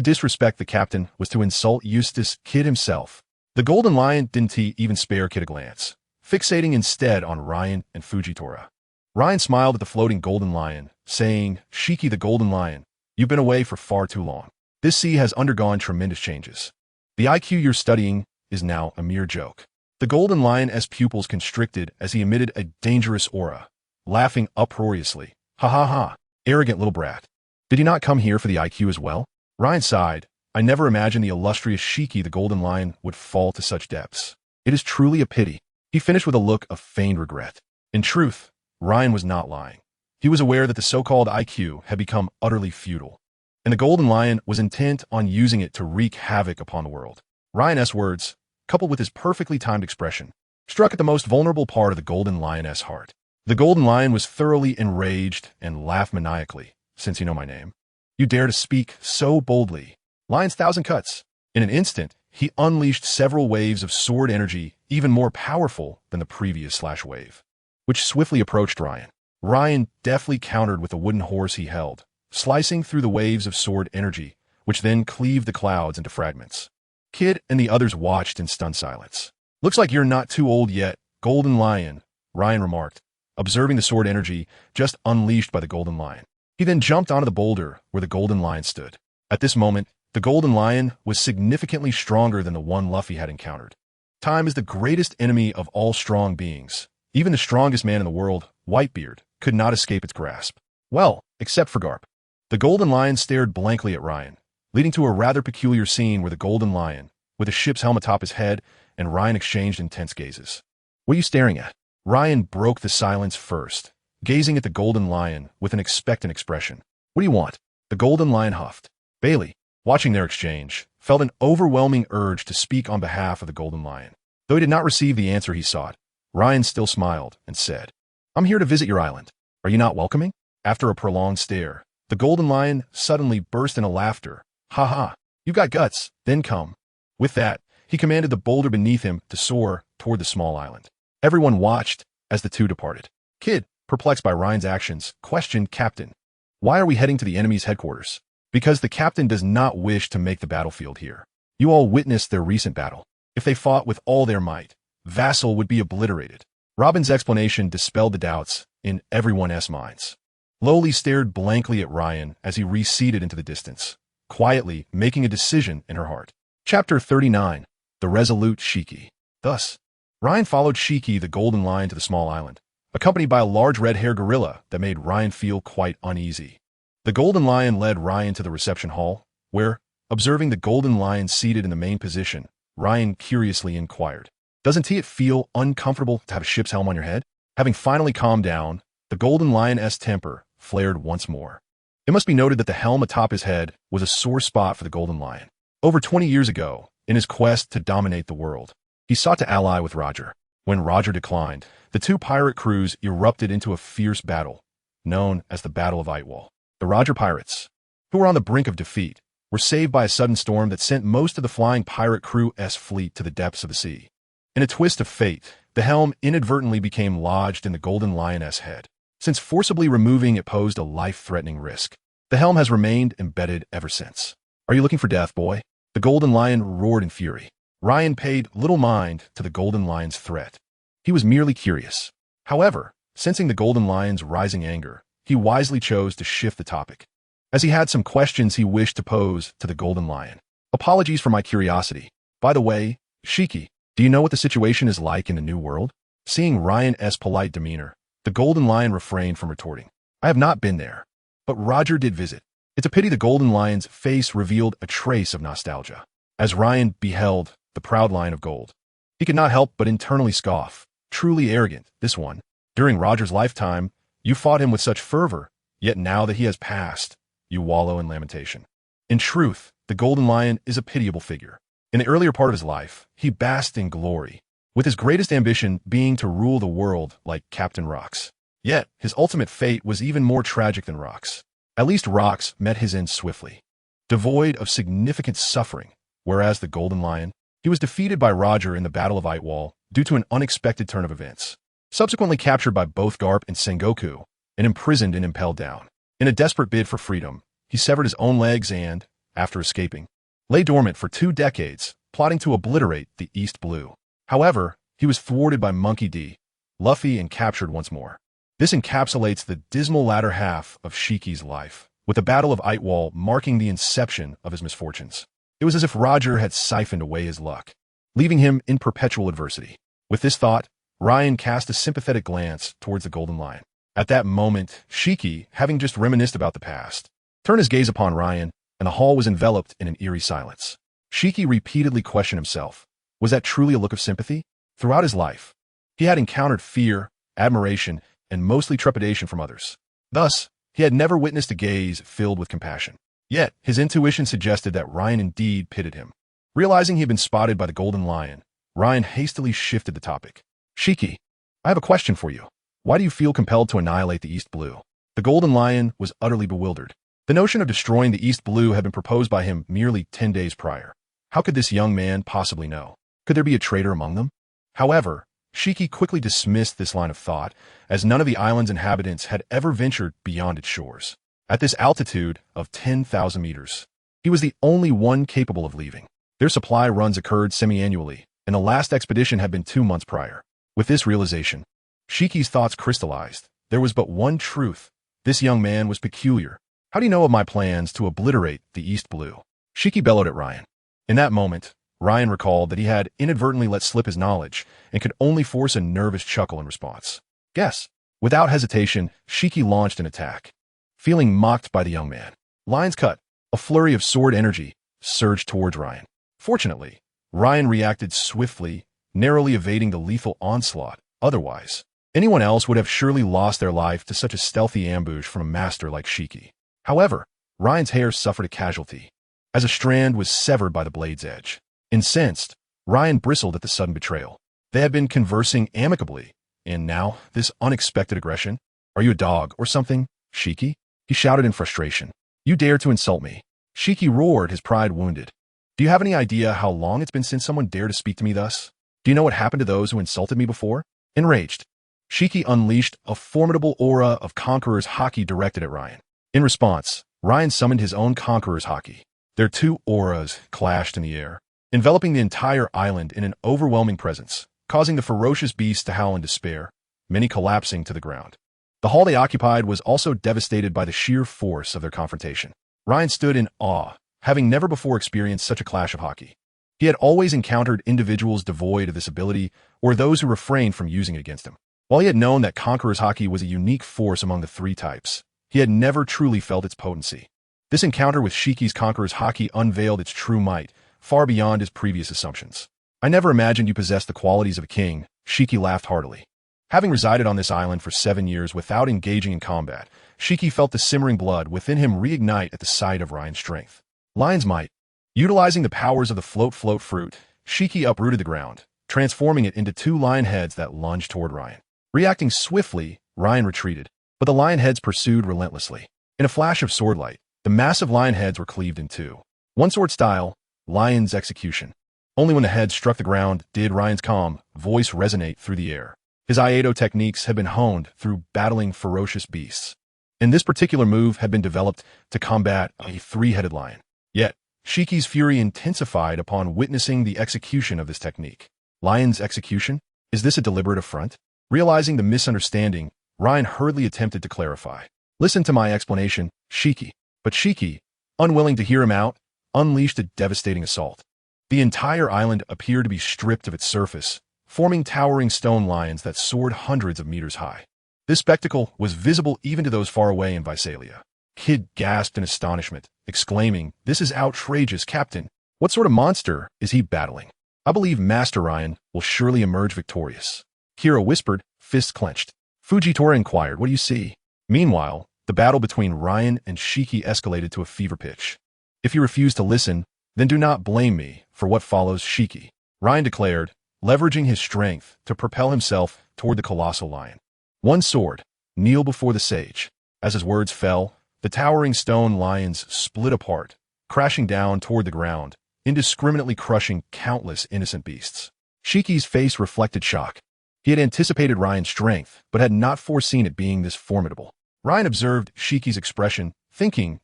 disrespect the captain was to insult Eustace Kid himself. The Golden Lion didn't even spare Kid a glance, fixating instead on Ryan and Fujitora. Ryan smiled at the floating Golden Lion, saying, "Shiki the Golden Lion, you've been away for far too long. This sea has undergone tremendous changes. The IQ you're studying is now a mere joke." The golden lion's pupils constricted as he emitted a dangerous aura, laughing uproariously. Ha ha ha, arrogant little brat. Did he not come here for the IQ as well? Ryan sighed. I never imagined the illustrious Shiki the golden lion would fall to such depths. It is truly a pity. He finished with a look of feigned regret. In truth, Ryan was not lying. He was aware that the so-called IQ had become utterly futile, and the golden lion was intent on using it to wreak havoc upon the world. Ryan's words, coupled with his perfectly timed expression, struck at the most vulnerable part of the golden lion's heart. The golden lion was thoroughly enraged and laughed maniacally. Since you know my name, you dare to speak so boldly. Lion's thousand cuts. In an instant, he unleashed several waves of sword energy even more powerful than the previous wave, which swiftly approached Ryan. Ryan deftly countered with the wooden horse he held, slicing through the waves of sword energy, which then cleaved the clouds into fragments. Kid and the others watched in stunned silence. Looks like you're not too old yet, Golden Lion, Ryan remarked, observing the sword energy just unleashed by the golden lion. He then jumped onto the boulder where the golden lion stood. At this moment, the golden lion was significantly stronger than the one Luffy had encountered. Time is the greatest enemy of all strong beings. Even the strongest man in the world, Whitebeard, could not escape its grasp. Well, except for Garp. The golden lion stared blankly at Ryan, leading to a rather peculiar scene where the golden lion, with a ship's helm atop his head, and Ryan exchanged intense gazes. What are you staring at? Ryan broke the silence first, gazing at the golden lion with an expectant expression. What do you want? The golden lion huffed. Bailey, watching their exchange, felt an overwhelming urge to speak on behalf of the golden lion. Though he did not receive the answer he sought, Ryan still smiled and said, I'm here to visit your island. Are you not welcoming? After a prolonged stare, the golden lion suddenly burst into laughter. Ha ha, you got guts, then come. With that, he commanded the boulder beneath him to soar toward the small island. Everyone watched as the two departed. Kid, perplexed by Ryan's actions, questioned Captain. Why are we heading to the enemy's headquarters? Because the captain does not wish to make the battlefield here. You all witnessed their recent battle. If they fought with all their might, Vassal would be obliterated. Robin's explanation dispelled the doubts in everyone's minds. Lowly stared blankly at Ryan as he receded into the distance, quietly making a decision in her heart. Chapter 39. The Resolute Shiki. Thus, Ryan followed Shiki the golden lion to the small island, accompanied by a large red-haired gorilla that made Ryan feel quite uneasy. The golden lion led Ryan to the reception hall, where, observing the golden lion seated in the main position, Ryan curiously inquired, Doesn't it feel uncomfortable to have a ship's helm on your head? Having finally calmed down, the golden lion's temper flared once more. It must be noted that the helm atop his head was a sore spot for the golden lion. Over 20 years ago, in his quest to dominate the world, he sought to ally with Roger. When Roger declined, the two pirate crews erupted into a fierce battle, known as the Battle of Ightwall. The Roger pirates, who were on the brink of defeat, were saved by a sudden storm that sent most of the flying pirate crew's fleet to the depths of the sea. In a twist of fate, the helm inadvertently became lodged in the golden lion's head. Since forcibly removing it posed a life-threatening risk, the helm has remained embedded ever since. Are you looking for death, boy? The golden lion roared in fury. Ryan paid little mind to the golden lion's threat. He was merely curious. However, sensing the golden lion's rising anger, he wisely chose to shift the topic, as he had some questions he wished to pose to the golden lion. Apologies for my curiosity. By the way, Shiki, do you know what the situation is like in the New World? Seeing Ryan's polite demeanor, the golden lion refrained from retorting. I have not been there, but Roger did visit. It's a pity the golden lion's face revealed a trace of nostalgia. As Ryan beheld the proud line of gold, he could not help but internally scoff. Truly arrogant, this one. During Roger's lifetime, you fought him with such fervor, yet now that he has passed, you wallow in lamentation. In truth, the golden lion is a pitiable figure. In the earlier part of his life, he basked in glory, with his greatest ambition being to rule the world like Captain Rox. Yet, his ultimate fate was even more tragic than Rox. At least Rox met his end swiftly, devoid of significant suffering, whereas the golden lion, he was defeated by Roger in the Battle of Ightwall due to an unexpected turn of events, subsequently captured by both Garp and Sengoku, and imprisoned and impelled down. In a desperate bid for freedom, he severed his own legs and, after escaping, lay dormant for 2 decades, plotting to obliterate the East Blue. However, he was thwarted by Monkey D, Luffy, and captured once more. This encapsulates the dismal latter half of Shiki's life, with the Battle of Ightwall marking the inception of his misfortunes. It was as if Roger had siphoned away his luck, leaving him in perpetual adversity. With this thought, Ryan cast a sympathetic glance towards the golden lion. At that moment, Shiki, having just reminisced about the past, turned his gaze upon Ryan, and the hall was enveloped in an eerie silence. Shiki repeatedly questioned himself. Was that truly a look of sympathy? Throughout his life, he had encountered fear, admiration, and mostly trepidation from others. Thus, he had never witnessed a gaze filled with compassion. Yet, his intuition suggested that Ryan indeed pitied him. Realizing he had been spotted by the golden lion, Ryan hastily shifted the topic. Shiki, I have a question for you. Why do you feel compelled to annihilate the East Blue? The golden lion was utterly bewildered. The notion of destroying the East Blue had been proposed by him merely 10 days prior. How could this young man possibly know? Could there be a traitor among them? However, Shiki quickly dismissed this line of thought, as none of the island's inhabitants had ever ventured beyond its shores. At this altitude of 10,000 meters, he was the only one capable of leaving. Their supply runs occurred semi-annually, and the last expedition had been 2 months prior. With this realization, Shiki's thoughts crystallized. There was but one truth. This young man was peculiar. How do you know of my plans to obliterate the East Blue? Shiki bellowed at Ryan. In that moment, Ryan recalled that he had inadvertently let slip his knowledge and could only force a nervous chuckle in response. Guess. Without hesitation, Shiki launched an attack. Feeling mocked by the young man, Lion's cut, a flurry of sword energy, surged towards Ryan. Fortunately, Ryan reacted swiftly, narrowly evading the lethal onslaught. Otherwise, anyone else would have surely lost their life to such a stealthy ambush from a master like Shiki. However, Ryan's hair suffered a casualty, as a strand was severed by the blade's edge. Incensed, Ryan bristled at the sudden betrayal. They had been conversing amicably, and now, this unexpected aggression? Are you a dog or something, Shiki? He shouted in frustration. You dare to insult me? Shiki roared, his pride wounded. Do you have any idea how long it's been since someone dared to speak to me thus? Do you know what happened to those who insulted me before? Enraged, Shiki unleashed a formidable aura of Conqueror's Haki directed at Ryan. In response, Ryan summoned his own Conqueror's Haki. Their two auras clashed in the air, enveloping the entire island in an overwhelming presence, causing the ferocious beasts to howl in despair, many collapsing to the ground. The hall they occupied was also devastated by the sheer force of their confrontation. Ryan stood in awe, having never before experienced such a clash of Haki. He had always encountered individuals devoid of this ability or those who refrained from using it against him. While he had known that Conqueror's Haki was a unique force among the three types, he had never truly felt its potency. This encounter with Shiki's Conqueror's Haki unveiled its true might, far beyond his previous assumptions. I never imagined you possessed the qualities of a king, Shiki laughed heartily. Having resided on this island for 7 years without engaging in combat, Shiki felt the simmering blood within him reignite at the sight of Ryan's strength. Lion's might. Utilizing the powers of the float fruit, Shiki uprooted the ground, transforming it into 2 lion heads that lunged toward Ryan. Reacting swiftly, Ryan retreated, but the lion heads pursued relentlessly. In a flash of swordlight, the massive lion heads were cleaved in 2. One sword style, Lion's execution. Only when the heads struck the ground did Ryan's calm voice resonate through the air. His Aido techniques had been honed through battling ferocious beasts, and this particular move had been developed to combat a 3-headed lion. Yet, Shiki's fury intensified upon witnessing the execution of this technique. Lion's execution? Is this a deliberate affront? Realizing the misunderstanding, Ryan hurriedly attempted to clarify. Listen to my explanation, Shiki. But Shiki, unwilling to hear him out, unleashed a devastating assault. The entire island appeared to be stripped of its surface, forming towering stone lions that soared hundreds of meters high. This spectacle was visible even to those far away in Visalia. Kid gasped in astonishment, exclaiming, "This is outrageous, Captain. What sort of monster is he battling? I believe Master Ryan will surely emerge victorious." Kira whispered, fists clenched. Fujitora inquired, "What do you see?" Meanwhile, the battle between Ryan and Shiki escalated to a fever pitch. "If you refuse to listen, then do not blame me for what follows, Shiki," Ryan declared, leveraging his strength to propel himself toward the colossal lion. "One sword, kneel before the sage." As his words fell, the towering stone lions split apart, crashing down toward the ground, indiscriminately crushing countless innocent beasts. Shiki's face reflected shock. He had anticipated Ryan's strength, but had not foreseen it being this formidable. Ryan observed Shiki's expression, thinking,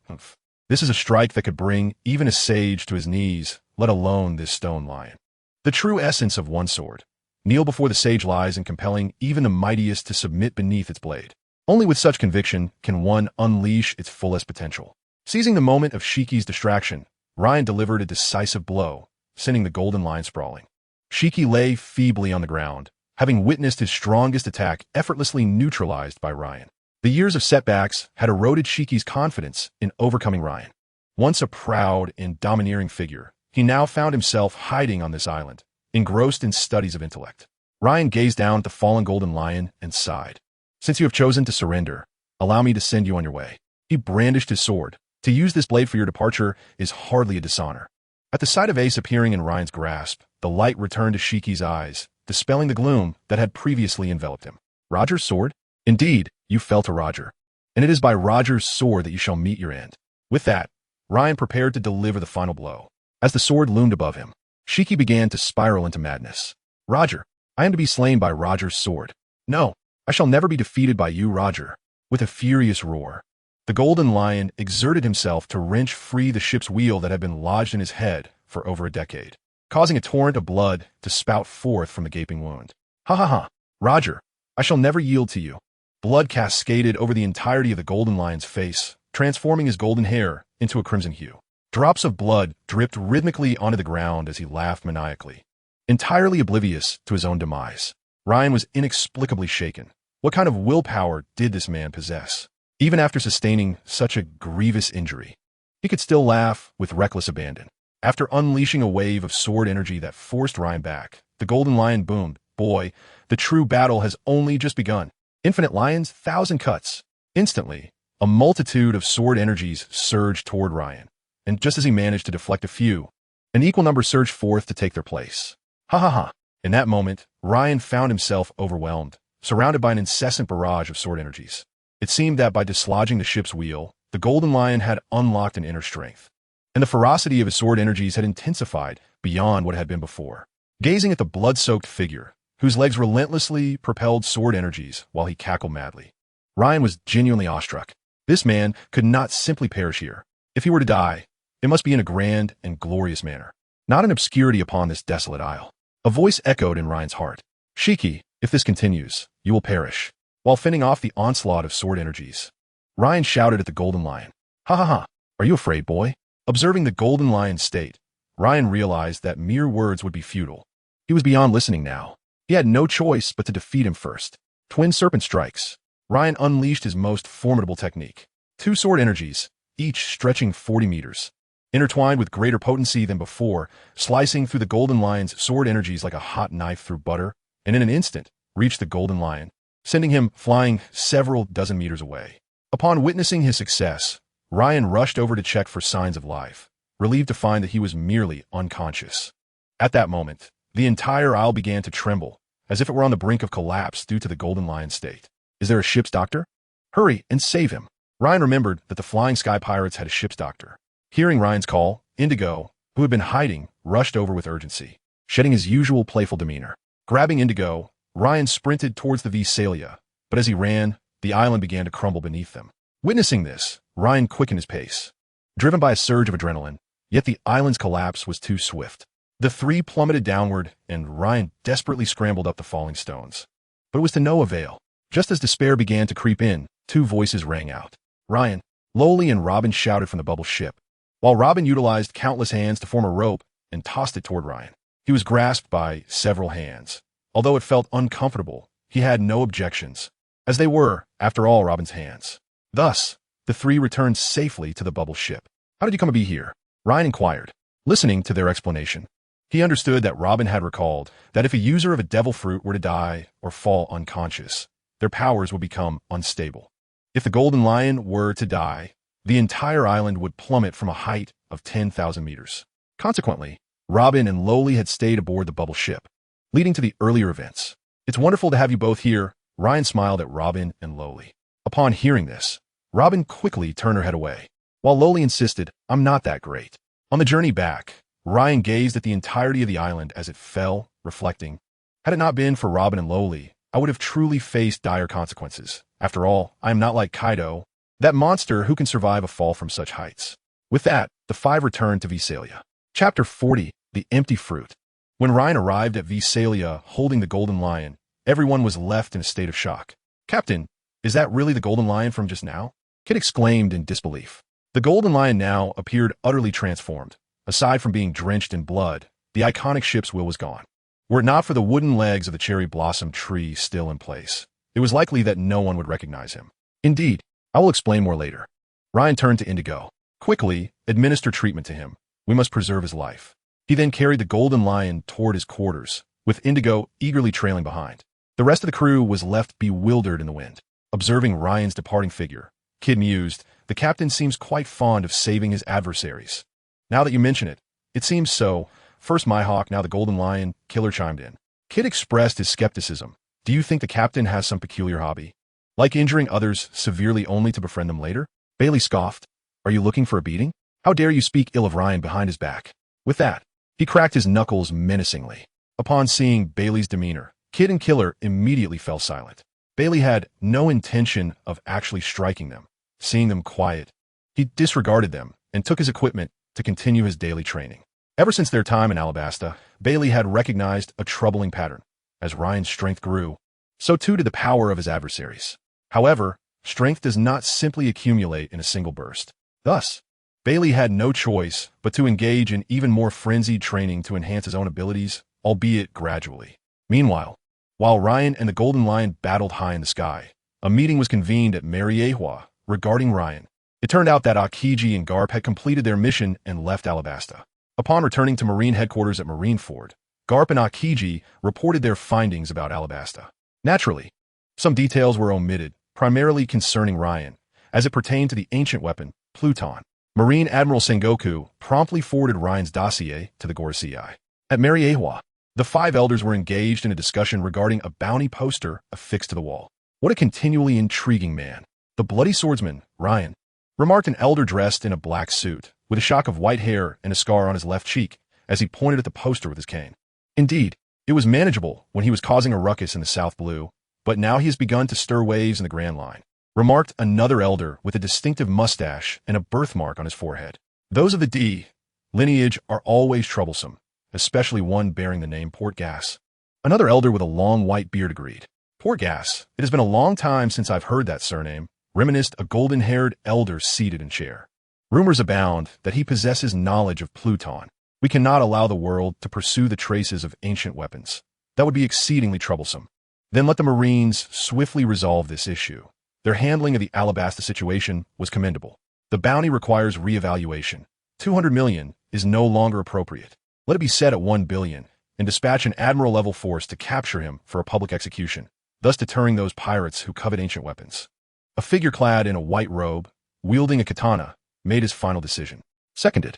this is a strike that could bring even a sage to his knees, let alone this stone lion. The true essence of one sword. Kneel before the sage lies in compelling even the mightiest to submit beneath its blade. Only with such conviction can one unleash its fullest potential. Seizing the moment of Shiki's distraction, Ryan delivered a decisive blow, sending the golden lion sprawling. Shiki lay feebly on the ground, having witnessed his strongest attack effortlessly neutralized by Ryan. The years of setbacks had eroded Shiki's confidence in overcoming Ryan. Once a proud and domineering figure, he now found himself hiding on this island, engrossed in studies of intellect. Ryan gazed down at the fallen golden lion and sighed. Since you have chosen to surrender, allow me to send you on your way. He brandished his sword. To use this blade for your departure is hardly a dishonor. At the sight of Ace appearing in Ryan's grasp, the light returned to Shiki's eyes, dispelling the gloom that had previously enveloped him. Roger's sword? Indeed, you fell to Roger. And it is by Roger's sword that you shall meet your end. With that, Ryan prepared to deliver the final blow. As the sword loomed above him, Shiki began to spiral into madness. Roger, I am to be slain by Roger's sword. No, I shall never be defeated by you, Roger. With a furious roar, the golden lion exerted himself to wrench free the ship's wheel that had been lodged in his head for over a decade, causing a torrent of blood to spout forth from the gaping wound. Ha ha ha, Roger, I shall never yield to you. Blood cascaded over the entirety of the golden lion's face, transforming his golden hair into a crimson hue. Drops of blood dripped rhythmically onto the ground as he laughed maniacally. Entirely oblivious to his own demise, Ryan was inexplicably shaken. What kind of willpower did this man possess? Even after sustaining such a grievous injury, he could still laugh with reckless abandon. After unleashing a wave of sword energy that forced Ryan back, the golden lion boomed. Boy, the true battle has only just begun. Infinite lions, 1,000 cuts. Instantly, a multitude of sword energies surged toward Ryan, and just as he managed to deflect a few, an equal number surged forth to take their place. Ha ha ha. In that moment, Ryan found himself overwhelmed, surrounded by an incessant barrage of sword energies. It seemed that by dislodging the ship's wheel, the golden lion had unlocked an inner strength, and the ferocity of his sword energies had intensified beyond what it had been before. Gazing at the blood-soaked figure, whose legs relentlessly propelled sword energies while he cackled madly, Ryan was genuinely awestruck. This man could not simply perish here. If he were to die, it must be in a grand and glorious manner, not in obscurity upon this desolate isle. A voice echoed in Ryan's heart. Shiki, if this continues, you will perish. While fending off the onslaught of sword energies, Ryan shouted at the golden lion. Ha ha ha, are you afraid, boy? Observing the golden lion's state, Ryan realized that mere words would be futile. He was beyond listening now. He had no choice but to defeat him first. Twin serpent strikes. Ryan unleashed his most formidable technique. 2 sword energies, each stretching 40 meters, intertwined with greater potency than before, slicing through the golden lion's sword energies like a hot knife through butter, and in an instant reached the golden lion, sending him flying several dozen meters away. Upon witnessing his success, Ryan rushed over to check for signs of life, relieved to find that he was merely unconscious. At that moment, the entire isle began to tremble, as if it were on the brink of collapse due to the golden lion's state. Is there a ship's doctor? Hurry and save him. Ryan remembered that the Flying Sky Pirates had a ship's doctor. Hearing Ryan's call, Indigo, who had been hiding, rushed over with urgency, shedding his usual playful demeanor. Grabbing Indigo, Ryan sprinted towards the Visalia, but as he ran, the island began to crumble beneath them. Witnessing this, Ryan quickened his pace, driven by a surge of adrenaline, yet the island's collapse was too swift. The 3 plummeted downward, and Ryan desperately scrambled up the falling stones. But it was to no avail. Just as despair began to creep in, 2 voices rang out. Ryan, Lowly and Robin shouted from the bubble ship, while Robin utilized countless hands to form a rope and tossed it toward Ryan. He was grasped by several hands. Although it felt uncomfortable, he had no objections, as they were, after all, Robin's hands. Thus, the 3 returned safely to the bubble ship. How did you come to be here? Ryan inquired, listening to their explanation. He understood that Robin had recalled that if a user of a devil fruit were to die or fall unconscious, their powers would become unstable. If the golden lion were to die, the entire island would plummet from a height of 10,000 meters. Consequently, Robin and Lowly had stayed aboard the bubble ship, leading to the earlier events. It's wonderful to have you both here. Ryan smiled at Robin and Lowly. Upon hearing this, Robin quickly turned her head away, while Lowly insisted, I'm not that great. On the journey back, Ryan gazed at the entirety of the island as it fell, reflecting, had it not been for Robin and Lowly, I would have truly faced dire consequences. After all, I am not like Kaido, that monster who can survive a fall from such heights. With that, the 5 returned to Visalia. Chapter 40, The Empty Fruit. When Ryan arrived at Visalia holding the golden lion, everyone was left in a state of shock. Captain, is that really the golden lion from just now? Kid exclaimed in disbelief. The golden lion now appeared utterly transformed. Aside from being drenched in blood, the iconic ship's wheel was gone. Were it not for the wooden legs of the cherry blossom tree still in place, it was likely that no one would recognize him. Indeed, I will explain more later. Ryan turned to Indigo. Quickly, administer treatment to him. We must preserve his life. He then carried the golden lion toward his quarters, with Indigo eagerly trailing behind. The rest of the crew was left bewildered in the wind. Observing Ryan's departing figure, Kid mused, the captain seems quite fond of saving his adversaries. Now that you mention it, it seems so. First Mihawk, now the golden lion, Killer chimed in. Kid expressed his skepticism. Do you think the captain has some peculiar hobby? Like injuring others severely only to befriend them later? Bailey scoffed. Are you looking for a beating? How dare you speak ill of Ryan behind his back? With that, he cracked his knuckles menacingly. Upon seeing Bailey's demeanor, Kid and Killer immediately fell silent. Bailey had no intention of actually striking them. Seeing them quiet, he disregarded them and took his equipment to continue his daily training. Ever since their time in Alabasta, Bailey had recognized a troubling pattern. As Ryan's strength grew, so too did the power of his adversaries. However, strength does not simply accumulate in a single burst. Thus, Bailey had no choice but to engage in even more frenzied training to enhance his own abilities, albeit gradually. Meanwhile, while Ryan and the Golden Lion battled high in the sky, a meeting was convened at Mariehua regarding Ryan. It turned out that Akiji and Garp had completed their mission and left Alabasta. Upon returning to Marine headquarters at Marineford, Garp and Akiji reported their findings about Alabasta. Naturally, some details were omitted, primarily concerning Ryan, as it pertained to the ancient weapon, Pluton. Marine Admiral Sengoku promptly forwarded Ryan's dossier to the Gorosei. At Mariehua, the five elders were engaged in a discussion regarding a bounty poster affixed to the wall. What a continually intriguing man. The bloody swordsman, Ryan, remarked an elder dressed in a black suit, with a shock of white hair and a scar on his left cheek, as he pointed at the poster with his cane. Indeed, it was manageable when he was causing a ruckus in the South Blue, but now he has begun to stir waves in the Grand Line, remarked another elder with a distinctive mustache and a birthmark on his forehead. Those of the D lineage are always troublesome, especially one bearing the name Portgas. Another elder with a long white beard agreed. Portgas, it has been a long time since I've heard that surname, reminisced a golden-haired elder seated in chair. Rumors abound that he possesses knowledge of Pluton. We cannot allow the world to pursue the traces of ancient weapons. That would be exceedingly troublesome. Then let the Marines swiftly resolve this issue. Their handling of the Alabasta situation was commendable. The bounty requires reevaluation. 200 million is no longer appropriate. Let it be set at 1 billion, and dispatch an admiral-level force to capture him for a public execution, thus deterring those pirates who covet ancient weapons. A figure clad in a white robe, wielding a katana, made his final decision. Seconded.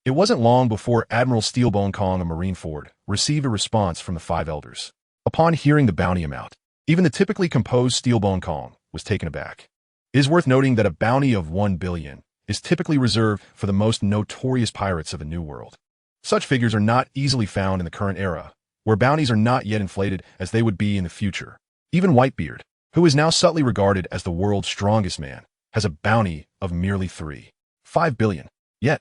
It wasn't long before Admiral Steelbone Kong of Marineford received a response from the five elders. Upon hearing the bounty amount, even the typically composed Steelbone Kong was taken aback. It is worth noting that a bounty of 1 billion is typically reserved for the most notorious pirates of the New World. Such figures are not easily found in the current era, where bounties are not yet inflated as they would be in the future. Even Whitebeard, who is now subtly regarded as the world's strongest man, has a bounty of merely 3.5 billion. Yet,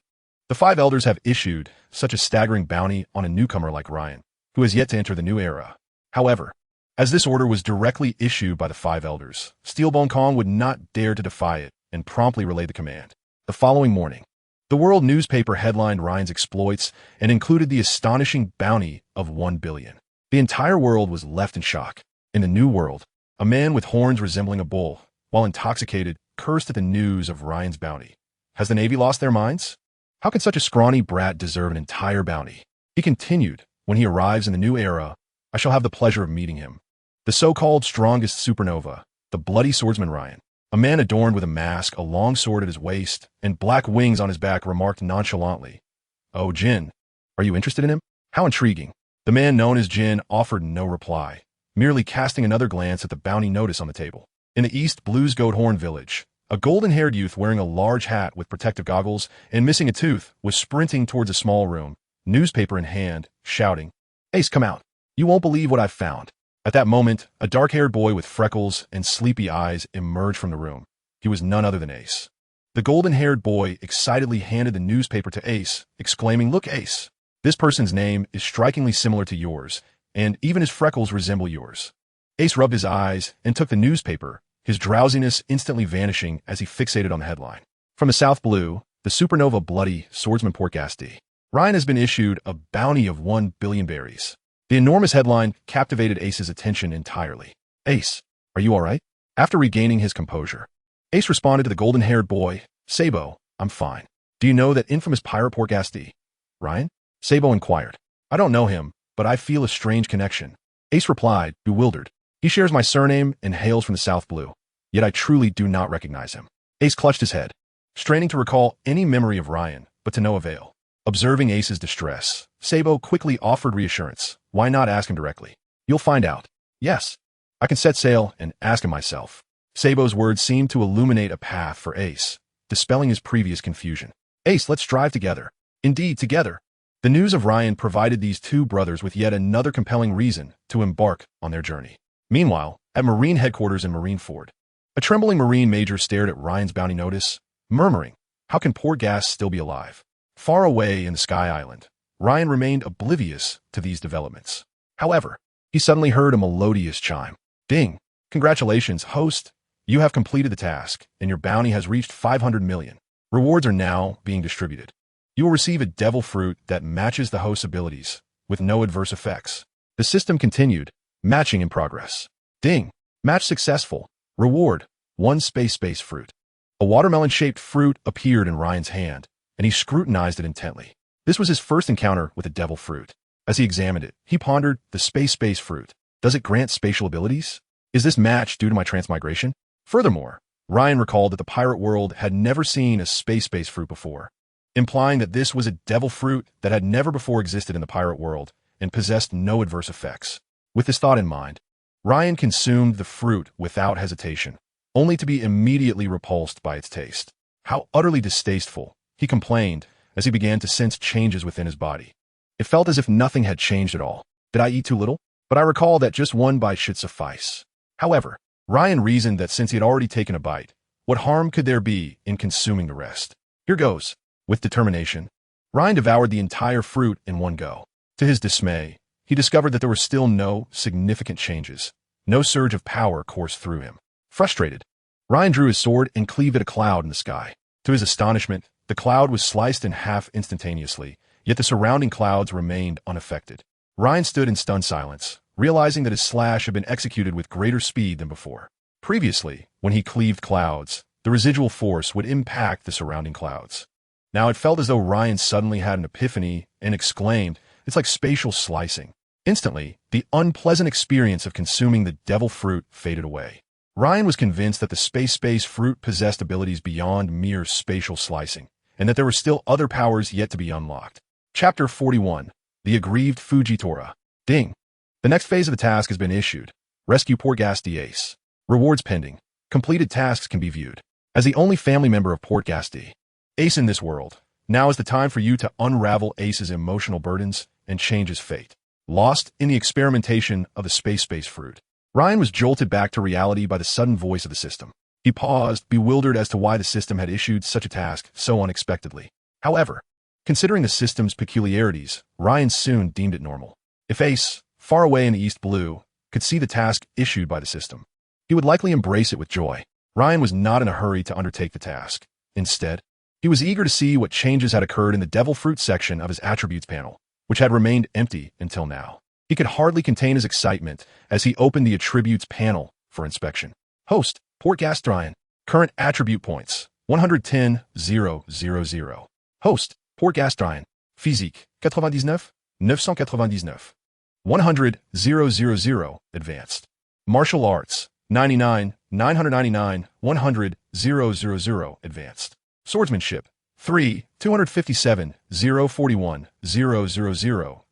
the five elders have issued such a staggering bounty on a newcomer like Ryan, who has yet to enter the new era. However, as this order was directly issued by the five elders, Steelbone Kong would not dare to defy it and promptly relayed the command. The following morning, the World newspaper headlined Ryan's exploits and included the astonishing bounty of 1 billion. The entire world was left in shock. In the New World, a man with horns resembling a bull, while intoxicated, cursed at the news of Ryan's bounty. Has the Navy lost their minds? How can such a scrawny brat deserve an entire bounty? He continued, when he arrives in the new era, I shall have the pleasure of meeting him. The so-called strongest supernova, the bloody swordsman Ryan, a man adorned with a mask, a long sword at his waist, and black wings on his back, remarked nonchalantly, Oh, Jin, are you interested in him? How intriguing. The man known as Jin offered no reply, merely casting another glance at the bounty notice on the table. In the East Blue's Goathorn village, a golden-haired youth wearing a large hat with protective goggles and missing a tooth was sprinting towards a small room, newspaper in hand, shouting, Ace, come out. You won't believe what I've found. At that moment, a dark-haired boy with freckles and sleepy eyes emerged from the room. He was none other than Ace. The golden-haired boy excitedly handed the newspaper to Ace, exclaiming, Look, Ace, this person's name is strikingly similar to yours, and even his freckles resemble yours. Ace rubbed his eyes and took the newspaper, his drowsiness instantly vanishing as he fixated on the headline. From the South Blue, the supernova bloody swordsman Portgas D. Ryan has been issued a bounty of 1 billion berries. The enormous headline captivated Ace's attention entirely. "Ace, are you all right?" After regaining his composure, Ace responded to the golden-haired boy, "Sabo, I'm fine. Do you know that infamous pirate Portgas D, Ryan?" Sabo inquired. "I don't know him, but I feel a strange connection." Ace replied, bewildered. "He shares my surname and hails from the South Blue, yet I truly do not recognize him." Ace clutched his head, straining to recall any memory of Ryan, but to no avail. Observing Ace's distress, Sabo quickly offered reassurance. "Why not ask him directly? You'll find out." "Yes, I can set sail and ask him myself." Sabo's words seemed to illuminate a path for Ace, dispelling his previous confusion. "Ace, let's drive together." Indeed, together. The news of Ryan provided these two brothers with yet another compelling reason to embark on their journey. Meanwhile, at Marine headquarters in Marineford, a trembling Marine major stared at Ryan's bounty notice, murmuring, "How can Portgas still be alive?" Far away in the Sky Island, Ryan remained oblivious to these developments. However, he suddenly heard a melodious chime. "Ding! Congratulations, host! You have completed the task, and your bounty has reached 500 million. Rewards are now being distributed. You will receive a devil fruit that matches the host's abilities, with no adverse effects." The system continued, matching in progress. "Ding! Match successful. Reward, 1 space fruit." A watermelon-shaped fruit appeared in Ryan's hand, and he scrutinized it intently. This was his first encounter with a devil fruit. As he examined it, he pondered, the space fruit. Does it grant spatial abilities? Is this match due to my transmigration? Furthermore, Ryan recalled that the pirate world had never seen a space fruit before, implying that this was a devil fruit that had never before existed in the pirate world and possessed no adverse effects. With this thought in mind, Ryan consumed the fruit without hesitation, only to be immediately repulsed by its taste. How utterly distasteful, he complained as he began to sense changes within his body. It felt as if nothing had changed at all. Did I eat too little? But I recall that just one bite should suffice. However, Ryan reasoned that since he had already taken a bite, what harm could there be in consuming the rest? Here goes. With determination, Ryan devoured the entire fruit in one go. To his dismay, he discovered that there were still no significant changes. No surge of power coursed through him. Frustrated, Ryan drew his sword and cleaved at a cloud in the sky. To his astonishment, the cloud was sliced in half instantaneously, yet the surrounding clouds remained unaffected. Ryan stood in stunned silence, realizing that his slash had been executed with greater speed than before. Previously, when he cleaved clouds, the residual force would impact the surrounding clouds. Now it felt as though Ryan suddenly had an epiphany and exclaimed, "It's like spatial slicing." Instantly, the unpleasant experience of consuming the devil fruit faded away. Ryan was convinced that the space fruit possessed abilities beyond mere spatial slicing, and that there were still other powers yet to be unlocked. Chapter 41. The Aggrieved Fujitora. Ding! The next phase of the task has been issued. Rescue Portgas D. Ace. Rewards pending. Completed tasks can be viewed. As the only family member of Portgas D. Ace in this world, now is the time for you to unravel Ace's emotional burdens and change his fate. Lost in the experimentation of the space fruit, Ryan was jolted back to reality by the sudden voice of the system. He paused, bewildered as to why the system had issued such a task so unexpectedly. However, considering the system's peculiarities, Ryan soon deemed it normal. If Ace, far away in the East Blue, could see the task issued by the system, he would likely embrace it with joy. Ryan was not in a hurry to undertake the task. Instead, he was eager to see what changes had occurred in the devil fruit section of his attributes panel, which had remained empty until now. He could hardly contain his excitement as he opened the attributes panel for inspection. Host, Portgas Ryan. Current attribute points, 110,000. Host, Portgas Ryan. Physique, 99, 999. 100,000. Advanced. Martial arts, 99, 999, 100,000. Advanced. Swordsmanship, 3, 257, 041, 000, 000.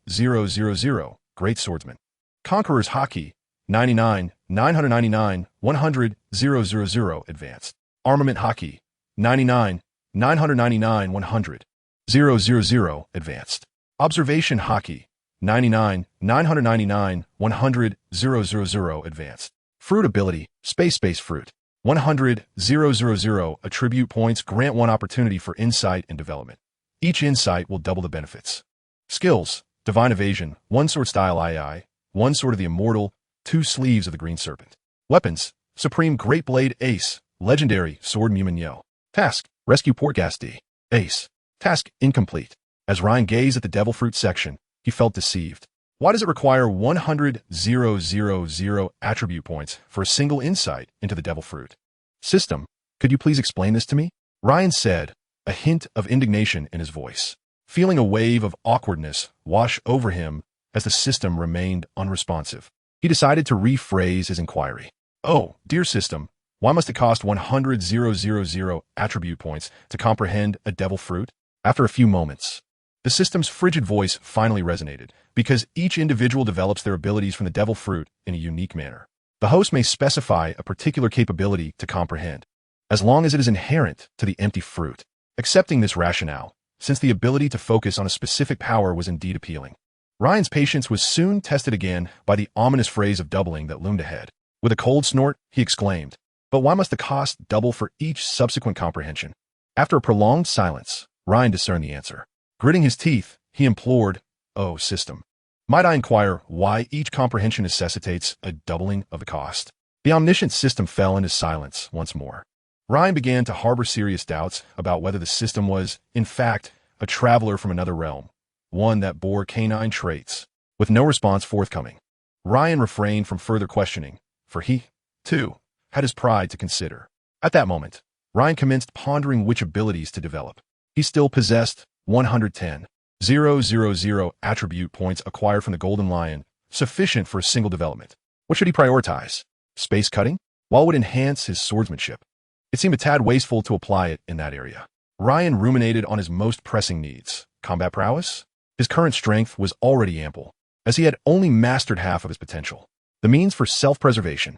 Great Swordsman. Conqueror's Hockey, 99, 999, 100, 000. Advanced. Armament Hockey, 99, 999, 100, 000. Advanced. Observation Hockey, 99, 999, 100, 000. Advanced. Fruit Ability, Space Fruit, 100, 000. Attribute points grant one opportunity for insight and development. Each insight will double the benefits. Skills, Divine Evasion, 1 Sword Style II, 1 Sword of the Immortal, 2 Sleeves of the Green Serpent. Weapons, Supreme Great Blade Ace, Legendary Sword Muminyo. Task, Rescue Portgas D. Ace. Task incomplete. As Ryan gazed at the devil fruit section, he felt deceived. Why does it require 100,000 attribute points for a single insight into the devil fruit? System, could you please explain this to me? Ryan said, a hint of indignation in his voice, feeling a wave of awkwardness wash over him as the system remained unresponsive. He decided to rephrase his inquiry. Oh, dear system, why must it cost 100,000 attribute points to comprehend a devil fruit? After a few moments, the system's frigid voice finally resonated, because each individual develops their abilities from the devil fruit in a unique manner. The host may specify a particular capability to comprehend, as long as it is inherent to the empty fruit. Accepting this rationale, since the ability to focus on a specific power was indeed appealing, Ryan's patience was soon tested again by the ominous phrase of doubling that loomed ahead. With a cold snort, he exclaimed, "But why must the cost double for each subsequent comprehension?" After a prolonged silence, Ryan discerned the answer. Gritting his teeth, he implored, "Oh, system, might I inquire why each comprehension necessitates a doubling of the cost?" The omniscient system fell into silence once more. Ryan began to harbor serious doubts about whether the system was, in fact, a traveler from another realm, one that bore canine traits. With no response forthcoming, Ryan refrained from further questioning, for he, too, had his pride to consider. At that moment, Ryan commenced pondering which abilities to develop. He still possessed 110,000 attribute points acquired from the Golden Lion, sufficient for a single development. What should he prioritize? Space cutting? While would enhance his swordsmanship, it seemed a tad wasteful to apply it in that area. Ryan ruminated on his most pressing needs. Combat prowess? His current strength was already ample, as he had only mastered half of his potential. The means for self-preservation.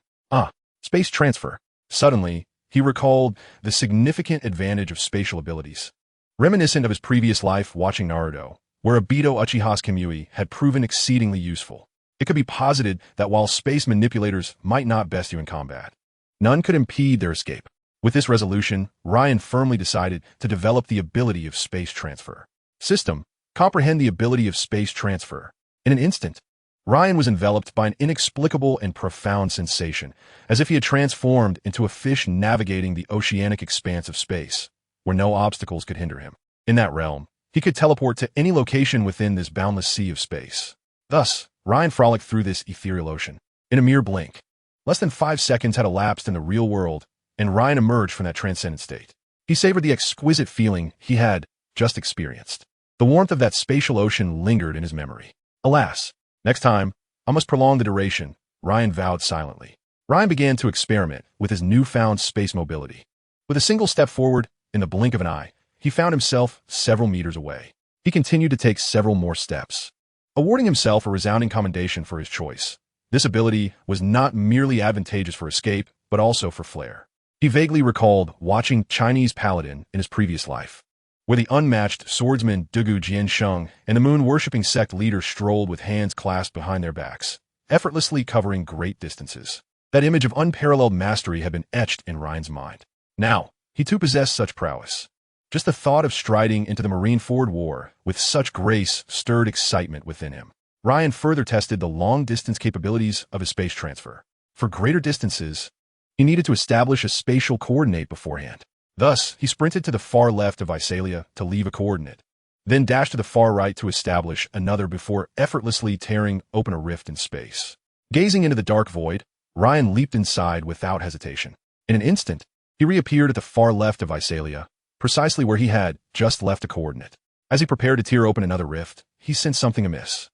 Space transfer. Suddenly, he recalled the significant advantage of spatial abilities. Reminiscent of his previous life watching Naruto, where Obito Uchiha's Kamui had proven exceedingly useful, it could be posited that while space manipulators might not best you in combat, none could impede their escape. With this resolution, Ryan firmly decided to develop the ability of space transfer. System, comprehend the ability of space transfer. In an instant, Ryan was enveloped by an inexplicable and profound sensation, as if he had transformed into a fish navigating the oceanic expanse of space, where no obstacles could hinder him. In that realm, he could teleport to any location within this boundless sea of space. Thus, Ryan frolicked through this ethereal ocean. In a mere blink, less than 5 seconds had elapsed in the real world, and Ryan emerged from that transcendent state. He savored the exquisite feeling he had just experienced. The warmth of that spatial ocean lingered in his memory. Alas, next time, I must prolong the duration, Ryan vowed silently. Ryan began to experiment with his newfound space mobility. With a single step forward, in the blink of an eye, he found himself several meters away. He continued to take several more steps, awarding himself a resounding commendation for his choice. This ability was not merely advantageous for escape, but also for flair. He vaguely recalled watching Chinese Paladin in his previous life, where the unmatched swordsman Dugu Jiansheng and the moon-worshipping sect leader strolled with hands clasped behind their backs, effortlessly covering great distances. That image of unparalleled mastery had been etched in Ryan's mind. Now, he too possessed such prowess. Just the thought of striding into the Marine-Ford War with such grace stirred excitement within him. Ryan further tested the long-distance capabilities of his space transfer. For greater distances, he needed to establish a spatial coordinate beforehand. Thus, he sprinted to the far left of Visalia to leave a coordinate, then dashed to the far right to establish another before effortlessly tearing open a rift in space. Gazing into the dark void, Ryan leaped inside without hesitation. In an instant, he reappeared at the far left of Visalia, precisely where he had just left a coordinate. As he prepared to tear open another rift, he sensed something amiss.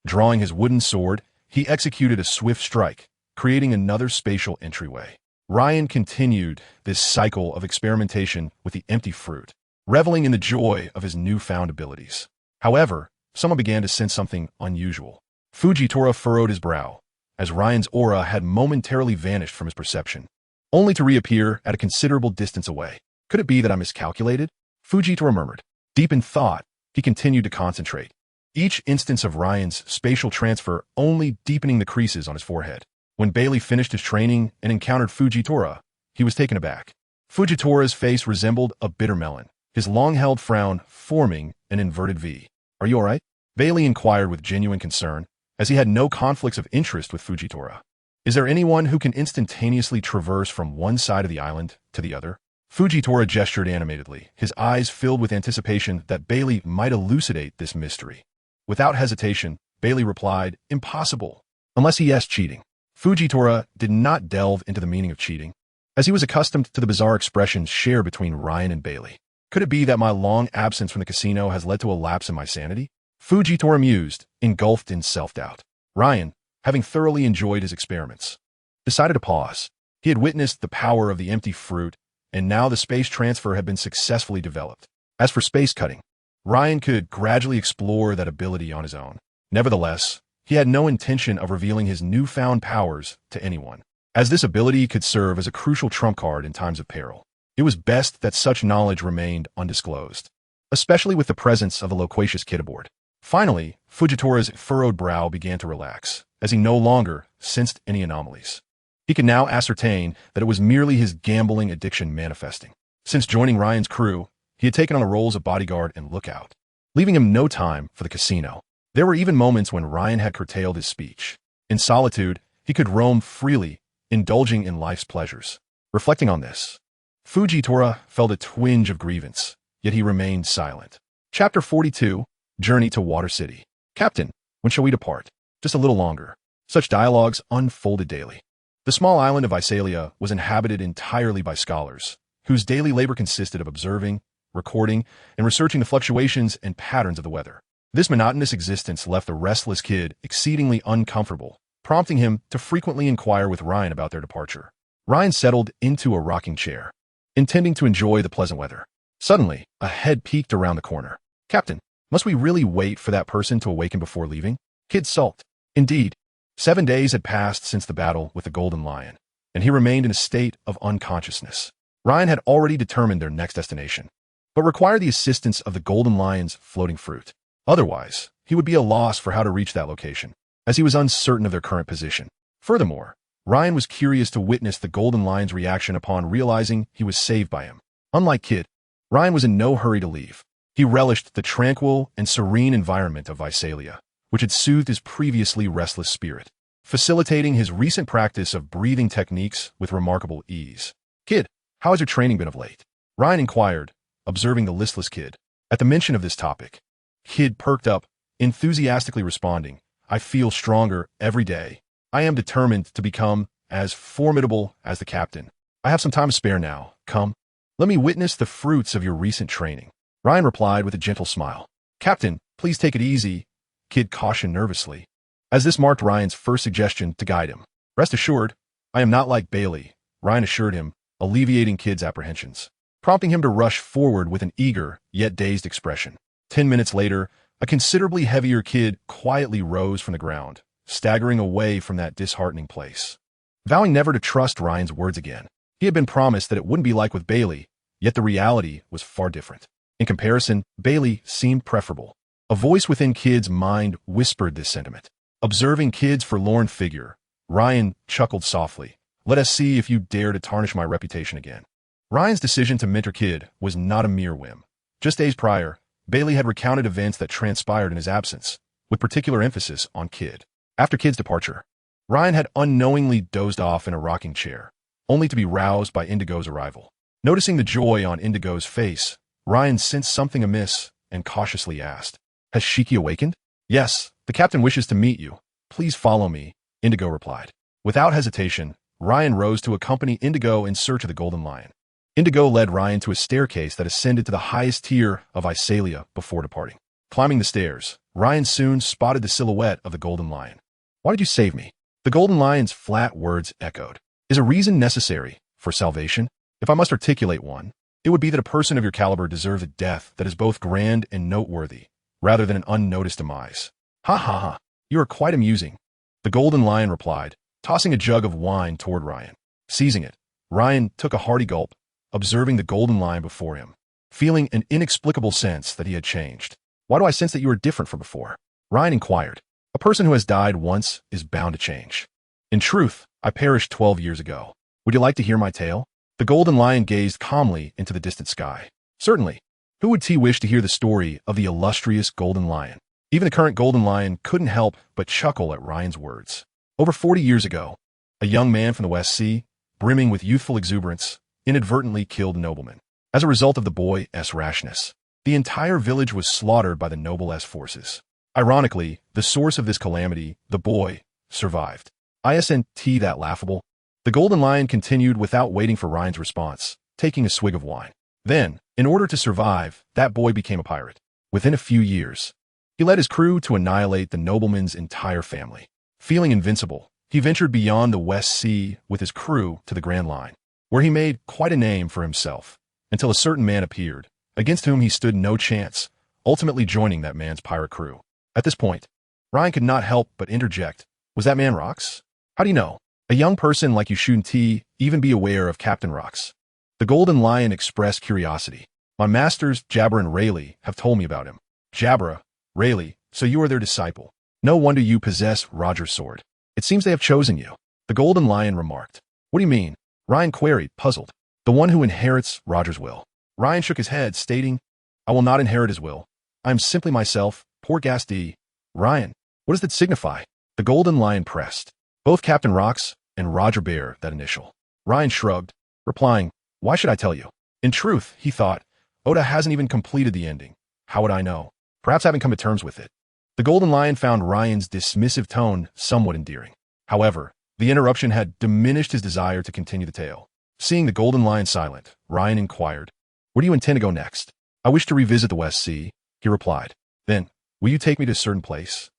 Drawing his wooden sword, he executed a swift strike, creating another spatial entryway. Ryan continued this cycle of experimentation with the empty fruit, reveling in the joy of his newfound abilities. However, someone began to sense something unusual. Fujitora furrowed his brow, as Ryan's aura had momentarily vanished from his perception, only to reappear at a considerable distance away. Could it be that I miscalculated? Fujitora murmured. Deep in thought, he continued to concentrate, each instance of Ryan's spatial transfer only deepening the creases on his forehead. When Bailey finished his training and encountered Fujitora, he was taken aback. Fujitora's face resembled a bitter melon, his long-held frown forming an inverted V. "Are you all right?" Bailey inquired with genuine concern, as he had no conflicts of interest with Fujitora. "Is there anyone who can instantaneously traverse from one side of the island to the other?" Fujitora gestured animatedly, his eyes filled with anticipation that Bailey might elucidate this mystery. Without hesitation, Bailey replied, impossible. Unless he yes cheating. Fujitora did not delve into the meaning of cheating, as he was accustomed to the bizarre expressions shared between Ryan and Bailey. Could it be that my long absence from the casino has led to a lapse in my sanity? Fujitora mused, engulfed in self-doubt. Ryan, having thoroughly enjoyed his experiments, decided to pause. He had witnessed the power of the empty fruit, and now the space transfer had been successfully developed. As for space cutting, Ryan could gradually explore that ability on his own. Nevertheless, he had no intention of revealing his newfound powers to anyone, as this ability could serve as a crucial trump card in times of peril. It was best that such knowledge remained undisclosed, especially with the presence of a loquacious kid aboard. Finally, Fujitora's furrowed brow began to relax, as he no longer sensed any anomalies. He could now ascertain that it was merely his gambling addiction manifesting. Since joining Ryan's crew, he had taken on the roles of bodyguard and lookout, leaving him no time for the casino. There were even moments when Ryan had curtailed his speech. In solitude, he could roam freely, indulging in life's pleasures. Reflecting on this, Fujitora felt a twinge of grievance, yet he remained silent. Chapter 42, Journey to Water City. Captain, when shall we depart? Just a little longer. Such dialogues unfolded daily. The small island of Visalia was inhabited entirely by scholars, whose daily labor consisted of observing, recording, and researching the fluctuations and patterns of the weather. This monotonous existence left the restless kid exceedingly uncomfortable, prompting him to frequently inquire with Ryan about their departure. Ryan settled into a rocking chair, intending to enjoy the pleasant weather. Suddenly, a head peeked around the corner. Captain, must we really wait for that person to awaken before leaving? Kid sulked. Indeed. 7 days had passed since the battle with the Golden Lion, and he remained in a state of unconsciousness. Ryan had already determined their next destination, but required the assistance of the Golden Lion's floating fruit. Otherwise, he would be a loss for how to reach that location, as he was uncertain of their current position. Furthermore, Ryan was curious to witness the Golden Lion's reaction upon realizing he was saved by him. Unlike Kid, Ryan was in no hurry to leave. He relished the tranquil and serene environment of Visalia, which had soothed his previously restless spirit, facilitating his recent practice of breathing techniques with remarkable ease. Kid, how has your training been of late? Ryan inquired, observing the listless Kid. At the mention of this topic, Kid perked up, enthusiastically responding, I feel stronger every day. I am determined to become as formidable as the captain. I have some time to spare now. Come, let me witness the fruits of your recent training. Ryan replied with a gentle smile. Captain, please take it easy, Kid cautioned nervously, as this marked Ryan's first suggestion to guide him. Rest assured, I am not like Bailey, Ryan assured him, alleviating Kid's apprehensions, prompting him to rush forward with an eager yet dazed expression. 10 minutes later, a considerably heavier Kid quietly rose from the ground, staggering away from that disheartening place. Vowing never to trust Ryan's words again, he had been promised that it wouldn't be like with Bailey, yet the reality was far different. In comparison, Bailey seemed preferable. A voice within Kid's mind whispered this sentiment. Observing Kid's forlorn figure, Ryan chuckled softly. Let us see if you dare to tarnish my reputation again. Ryan's decision to mentor Kid was not a mere whim. Just days prior, Bailey had recounted events that transpired in his absence, with particular emphasis on Kid. After Kid's departure, Ryan had unknowingly dozed off in a rocking chair, only to be roused by Indigo's arrival. Noticing the joy on Indigo's face, Ryan sensed something amiss and cautiously asked, Has Shiki awakened? Yes, the captain wishes to meet you. Please follow me, Indigo replied. Without hesitation, Ryan rose to accompany Indigo in search of the Golden Lion. Indigo led Ryan to a staircase that ascended to the highest tier of Visalia before departing. Climbing the stairs, Ryan soon spotted the silhouette of the Golden Lion. Why did you save me? The Golden Lion's flat words echoed. Is a reason necessary for salvation? If I must articulate one, it would be that a person of your caliber deserves a death that is both grand and noteworthy, rather than an unnoticed demise. Ha ha ha, you are quite amusing, the Golden Lion replied, tossing a jug of wine toward Ryan. Seizing it, Ryan took a hearty gulp, observing the Golden Lion before him, feeling an inexplicable sense that he had changed. Why do I sense that you are different from before? Ryan inquired. A person who has died once is bound to change. In truth, I perished 12 years ago. Would you like to hear my tale? The Golden Lion gazed calmly into the distant sky. Certainly. Who would wish to hear the story of the illustrious Golden Lion? Even the current Golden Lion couldn't help but chuckle at Ryan's words. Over 40 years ago, a young man from the West Sea, brimming with youthful exuberance, inadvertently killed a nobleman. As a result of the boy's rashness, the entire village was slaughtered by the noble's forces. Ironically, the source of this calamity, the boy, survived. Isn't that laughable? The Golden Lion continued without waiting for Ryan's response, taking a swig of wine. Then, in order to survive, that boy became a pirate. Within a few years, he led his crew to annihilate the nobleman's entire family. Feeling invincible, he ventured beyond the West Sea with his crew to the Grand Line, where he made quite a name for himself, until a certain man appeared, against whom he stood no chance, ultimately joining that man's pirate crew. At this point, Ryan could not help but interject, "Was that man Rocks? How do you know? A young person like you shouldn't even be aware of Captain Rocks." The Golden Lion expressed curiosity. "My masters, Jabra and Rayleigh, have told me about him." "Jabra, Rayleigh, so you are their disciple. No wonder you possess Roger's sword. It seems they have chosen you," the Golden Lion remarked. "What do you mean?" Ryan queried, puzzled. "The one who inherits Roger's will." Ryan shook his head, stating, "I will not inherit his will. I am simply myself, Portgas D. "Ryan, what does that signify?" The Golden Lion pressed. "Both Captain Rocks and Roger bear that initial." Ryan shrugged, replying, "Why should I tell you?" In truth, he thought, Oda hasn't even completed the ending. How would I know? Perhaps I haven't come to terms with it. The Golden Lion found Ryan's dismissive tone somewhat endearing. However, the interruption had diminished his desire to continue the tale. Seeing the Golden Lion silent, Ryan inquired, "Where do you intend to go next?" "I wish to revisit the West Sea," he replied. "Then, will you take me to a certain place?"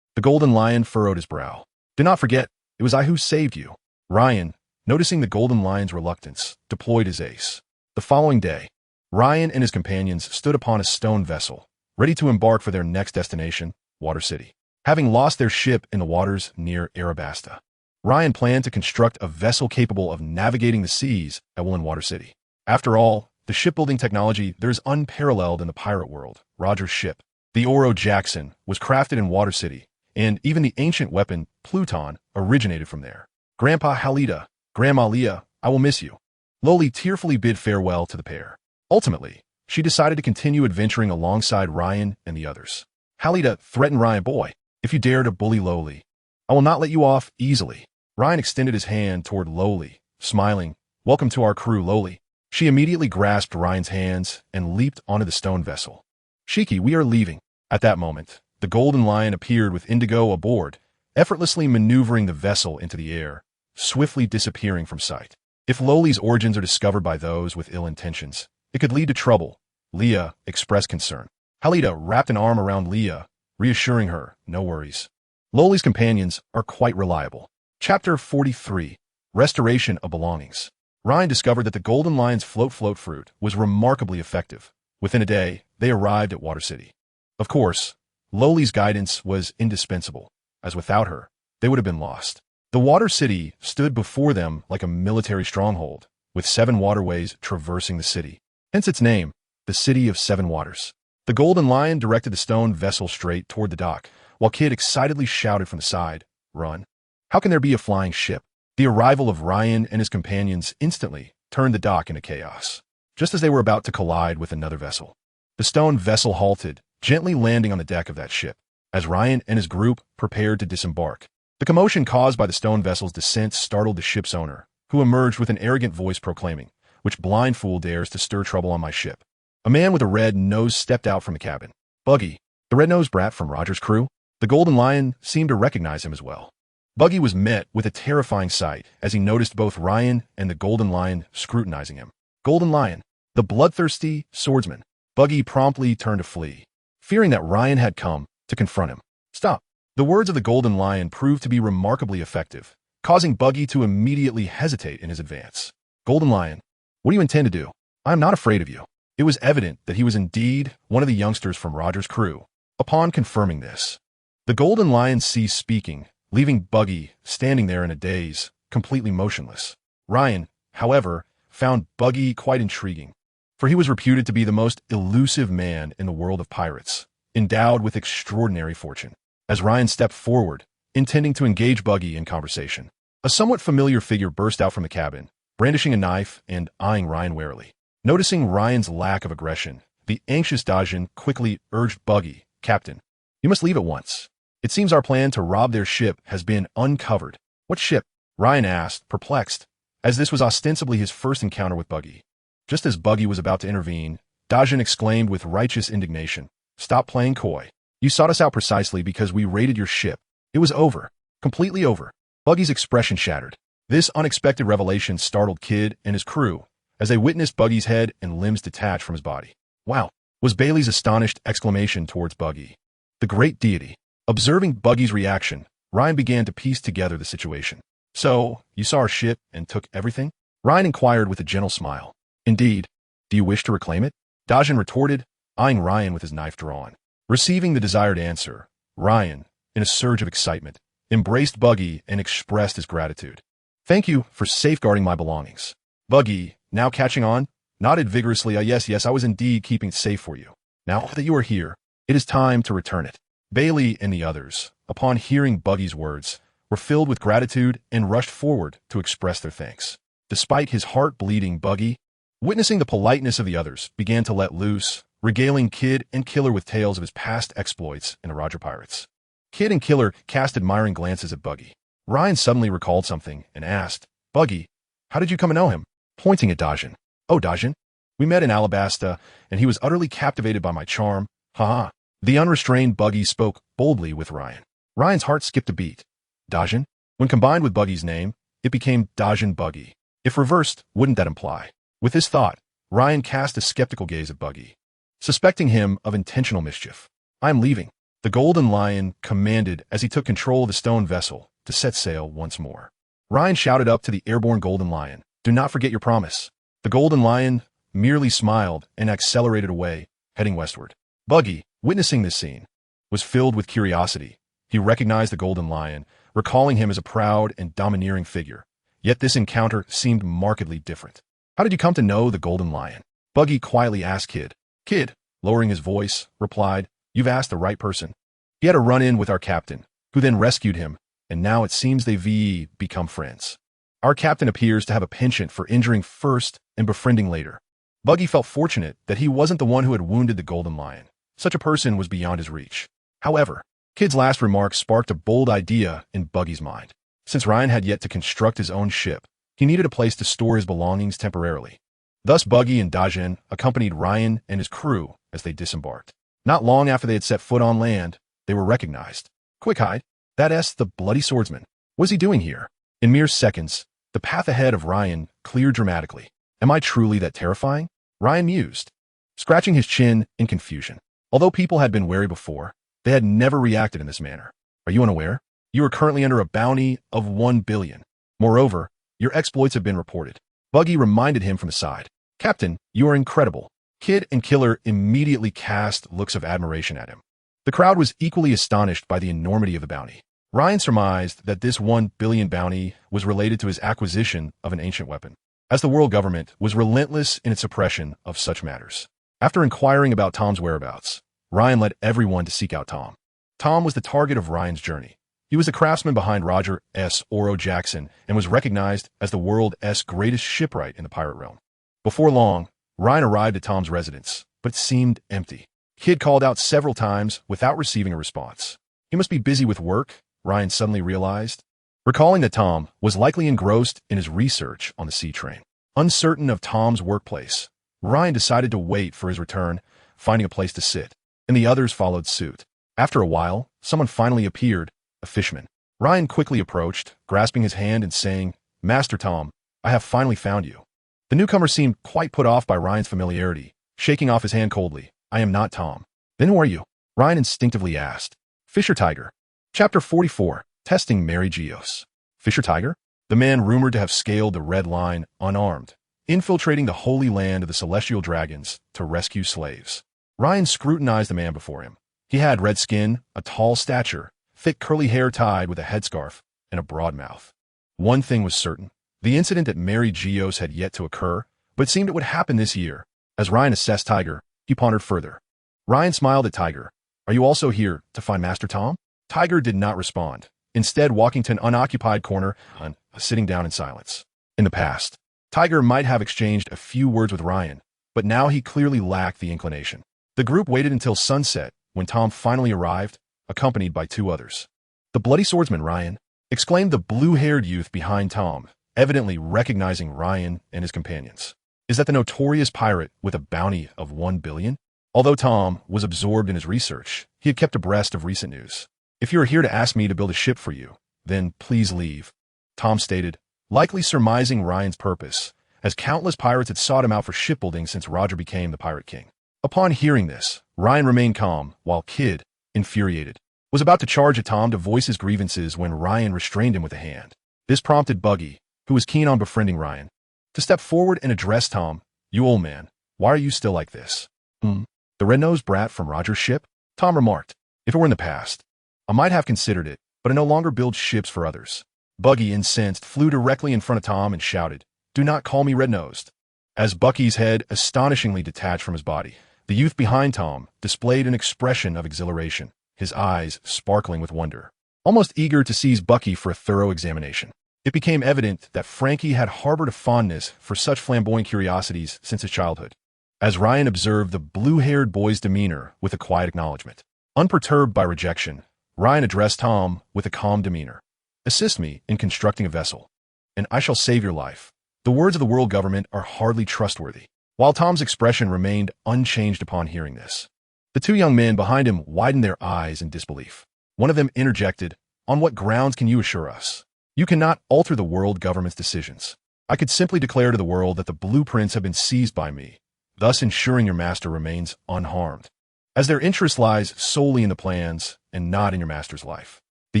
The Golden Lion furrowed his brow. "Do not forget, it was I who saved you." Ryan, noticing the Golden Lion's reluctance, deployed his ace. The following day, Ryan and his companions stood upon a stone vessel, ready to embark for their next destination, Water City. Having lost their ship in the waters near Arabasta, Ryan planned to construct a vessel capable of navigating the seas at will in Water City. After all, the shipbuilding technology there is unparalleled in the pirate world. Roger's ship, the Oro Jackson, was crafted in Water City, and even the ancient weapon, Pluton, originated from there. "Grandpa Halida, Grandma Leah, I will miss you." Loli tearfully bid farewell to the pair. Ultimately, she decided to continue adventuring alongside Ryan and the others. Halida threatened Ryan, "Boy, if you dare to bully Loli, I will not let you off easily." Ryan extended his hand toward Loli, smiling, "Welcome to our crew, Loli." She immediately grasped Ryan's hands and leaped onto the stone vessel. "Shiki, we are leaving." At that moment, the Golden Lion appeared with Indigo aboard, effortlessly maneuvering the vessel into the air, swiftly disappearing from sight. If Loli's origins are discovered by those with ill intentions, it could lead to trouble. Leah expressed concern. Halida wrapped an arm around Leah, reassuring her, "No worries. Loli's companions are quite reliable." Chapter 43, Restoration of Belongings. Ryan discovered that the Golden Lion's float fruit was remarkably effective. Within a day, they arrived at Water City. Of course, Loli's guidance was indispensable, as without her, they would have been lost. The Water City stood before them like a military stronghold, with 7 waterways traversing the city. Hence its name, the City of 7 Waters. The Golden Lion directed the stone vessel straight toward the dock, while Kid excitedly shouted from the side, "Run. How can there be a flying ship?" The arrival of Ryan and his companions instantly turned the dock into chaos. Just as they were about to collide with another vessel, the stone vessel halted, gently landing on the deck of that ship, as Ryan and his group prepared to disembark. The commotion caused by the stone vessel's descent startled the ship's owner, who emerged with an arrogant voice proclaiming, "Which blind fool dares to stir trouble on my ship?" A man with a red nose stepped out from the cabin. Buggy, the red-nosed brat from Roger's crew? The Golden Lion seemed to recognize him as well. Buggy was met with a terrifying sight as he noticed both Ryan and the Golden Lion scrutinizing him. Golden Lion, the bloodthirsty swordsman. Buggy promptly turned to flee, fearing that Ryan had come to confront him. "Stop." The words of the Golden Lion proved to be remarkably effective, causing Buggy to immediately hesitate in his advance. "Golden Lion, what do you intend to do?" "I am not afraid of you." It was evident that he was indeed one of the youngsters from Roger's crew. Upon confirming this, the Golden Lion ceased speaking, leaving Buggy standing there in a daze, completely motionless. Ryan, however, found Buggy quite intriguing, for he was reputed to be the most elusive man in the world of pirates, endowed with extraordinary fortune. As Ryan stepped forward, intending to engage Buggy in conversation, a somewhat familiar figure burst out from the cabin, brandishing a knife and eyeing Ryan warily. Noticing Ryan's lack of aggression, the anxious Dajin quickly urged Buggy, "Captain, you must leave at once. It seems our plan to rob their ship has been uncovered." "What ship?" Ryan asked, perplexed, as this was ostensibly his first encounter with Buggy. Just as Buggy was about to intervene, Dajin exclaimed with righteous indignation, "Stop playing coy. You sought us out precisely because we raided your ship. It was over. Completely over. Buggy's expression shattered. This unexpected revelation startled Kid and his crew as they witnessed Buggy's head and limbs detach from his body. Wow, was Bailey's astonished exclamation towards Buggy. The great deity. Observing Buggy's reaction, Ryan began to piece together the situation. So, you saw our ship and took everything? Ryan inquired with a gentle smile. Indeed. Do you wish to reclaim it? Dajin retorted, eyeing Ryan with his knife drawn. Receiving the desired answer, Ryan, in a surge of excitement, embraced Buggy and expressed his gratitude. Thank you for safeguarding my belongings. Buggy, now catching on, nodded vigorously. Yes, I was indeed keeping it safe for you. Now that you are here, it is time to return it. Bailey and the others, upon hearing Buggy's words, were filled with gratitude and rushed forward to express their thanks. Despite his heart bleeding, Buggy, witnessing the politeness of the others, began to let loose, regaling Kid and Killer with tales of his past exploits in the Roger Pirates. Kid and Killer cast admiring glances at Buggy. Ryan suddenly recalled something and asked, Buggy, how did you come to know him? Pointing at Dajin. Oh, Dajin. We met in Alabasta, and he was utterly captivated by my charm. Ha. The unrestrained Buggy spoke boldly with Ryan. Ryan's heart skipped a beat. Dajin? When combined with Buggy's name, it became Dajin Buggy. If reversed, wouldn't that imply? With this thought, Ryan cast a skeptical gaze at Buggy, suspecting him of intentional mischief. I am leaving. The Golden Lion commanded as he took control of the stone vessel to set sail once more. Ryan shouted up to the airborne Golden Lion, do not forget your promise. The Golden Lion merely smiled and accelerated away, heading westward. Buggy, witnessing this scene, was filled with curiosity. He recognized the Golden Lion, recalling him as a proud and domineering figure. Yet this encounter seemed markedly different. How did you come to know the Golden Lion? Buggy quietly asked Kid. Kid, lowering his voice, replied, You've asked the right person. He had a run-in with our captain, who then rescued him, and now it seems they've become friends. Our captain appears to have a penchant for injuring first and befriending later. Buggy felt fortunate that he wasn't the one who had wounded the Golden Lion. Such a person was beyond his reach. However, Kid's last remark sparked a bold idea in Buggy's mind. Since Ryan had yet to construct his own ship, he needed a place to store his belongings temporarily. Thus Buggy and Dajin accompanied Ryan and his crew as they disembarked. Not long after they had set foot on land, they were recognized. Quick hide, that's the bloody swordsman. What is he doing here? In mere seconds, the path ahead of Ryan cleared dramatically. Am I truly that terrifying? Ryan mused, scratching his chin in confusion. Although people had been wary before, they had never reacted in this manner. Are you unaware? You are currently under a bounty of 1 billion. Moreover, your exploits have been reported. Buggy reminded him from the side. Captain, you are incredible. Kid and Killer immediately cast looks of admiration at him. The crowd was equally astonished by the enormity of the bounty. Ryan surmised that this 1 billion bounty was related to his acquisition of an ancient weapon, as the world government was relentless in its suppression of such matters. After inquiring about Tom's whereabouts, Ryan led everyone to seek out Tom. Tom was the target of Ryan's journey. He was the craftsman behind Roger S. Oro Jackson and was recognized as the world's greatest shipwright in the pirate realm. Before long, Ryan arrived at Tom's residence, but it seemed empty. Kid called out several times without receiving a response. He must be busy with work, Ryan suddenly realized, recalling that Tom was likely engrossed in his research on the sea train. Uncertain of Tom's workplace, Ryan decided to wait for his return, finding a place to sit, and the others followed suit. After a while, someone finally appeared, a fisherman. Ryan quickly approached, grasping his hand and saying, Master Tom, I have finally found you. The newcomer seemed quite put off by Ryan's familiarity, shaking off his hand coldly. I am not Tom. Then who are you? Ryan instinctively asked. Fisher Tiger. Chapter 44, Testing Mary Geos. Fisher Tiger? The man rumored to have scaled the Red Line unarmed, infiltrating the holy land of the celestial dragons to rescue slaves. Ryan scrutinized the man before him. He had red skin, a tall stature, thick curly hair tied with a headscarf, and a broad mouth. One thing was certain. The incident at Mary Geos had yet to occur, but it seemed it would happen this year. As Ryan assessed Tiger, he pondered further. Ryan smiled at Tiger. Are you also here to find Master Tom? Tiger did not respond, instead walking to an unoccupied corner and sitting down in silence. In the past, Tiger might have exchanged a few words with Ryan, but now he clearly lacked the inclination. The group waited until sunset when Tom finally arrived, accompanied by 2 others. The bloody swordsman, Ryan, exclaimed the blue-haired youth behind Tom, evidently recognizing Ryan and his companions. Is that the notorious pirate with a bounty of 1 billion? Although Tom was absorbed in his research, he had kept abreast of recent news. "If you are here to ask me to build a ship for you, then please leave," Tom stated, likely surmising Ryan's purpose, as countless pirates had sought him out for shipbuilding since Roger became the Pirate King. Upon hearing this, Ryan remained calm, while Kid, infuriated, was about to charge at Tom to voice his grievances when Ryan restrained him with a hand. This prompted Buggy, who was keen on befriending Ryan, to step forward and address Tom. "You old man, why are you still like this?" The red-nosed brat from Roger's ship?" Tom remarked. "If it were in the past, I might have considered it, but I no longer build ships for others." Buggy, incensed, flew directly in front of Tom and shouted, "Do not call me red-nosed." As Bucky's head astonishingly detached from his body, the youth behind Tom displayed an expression of exhilaration, his eyes sparkling with wonder, almost eager to seize Bucky for a thorough examination. It became evident that Frankie had harbored a fondness for such flamboyant curiosities since his childhood. As Ryan observed the blue-haired boy's demeanor with a quiet acknowledgement, unperturbed by rejection, Ryan addressed Tom with a calm demeanor. "Assist me in constructing a vessel, and I shall save your life." The words of the world government are hardly trustworthy. While Tom's expression remained unchanged upon hearing this, the two young men behind him widened their eyes in disbelief. One of them interjected, "On what grounds can you assure us? You cannot alter the world government's decisions. I could simply declare to the world that the blueprints have been seized by me, thus ensuring your master remains unharmed, as their interest lies solely in the plans and not in your master's life." The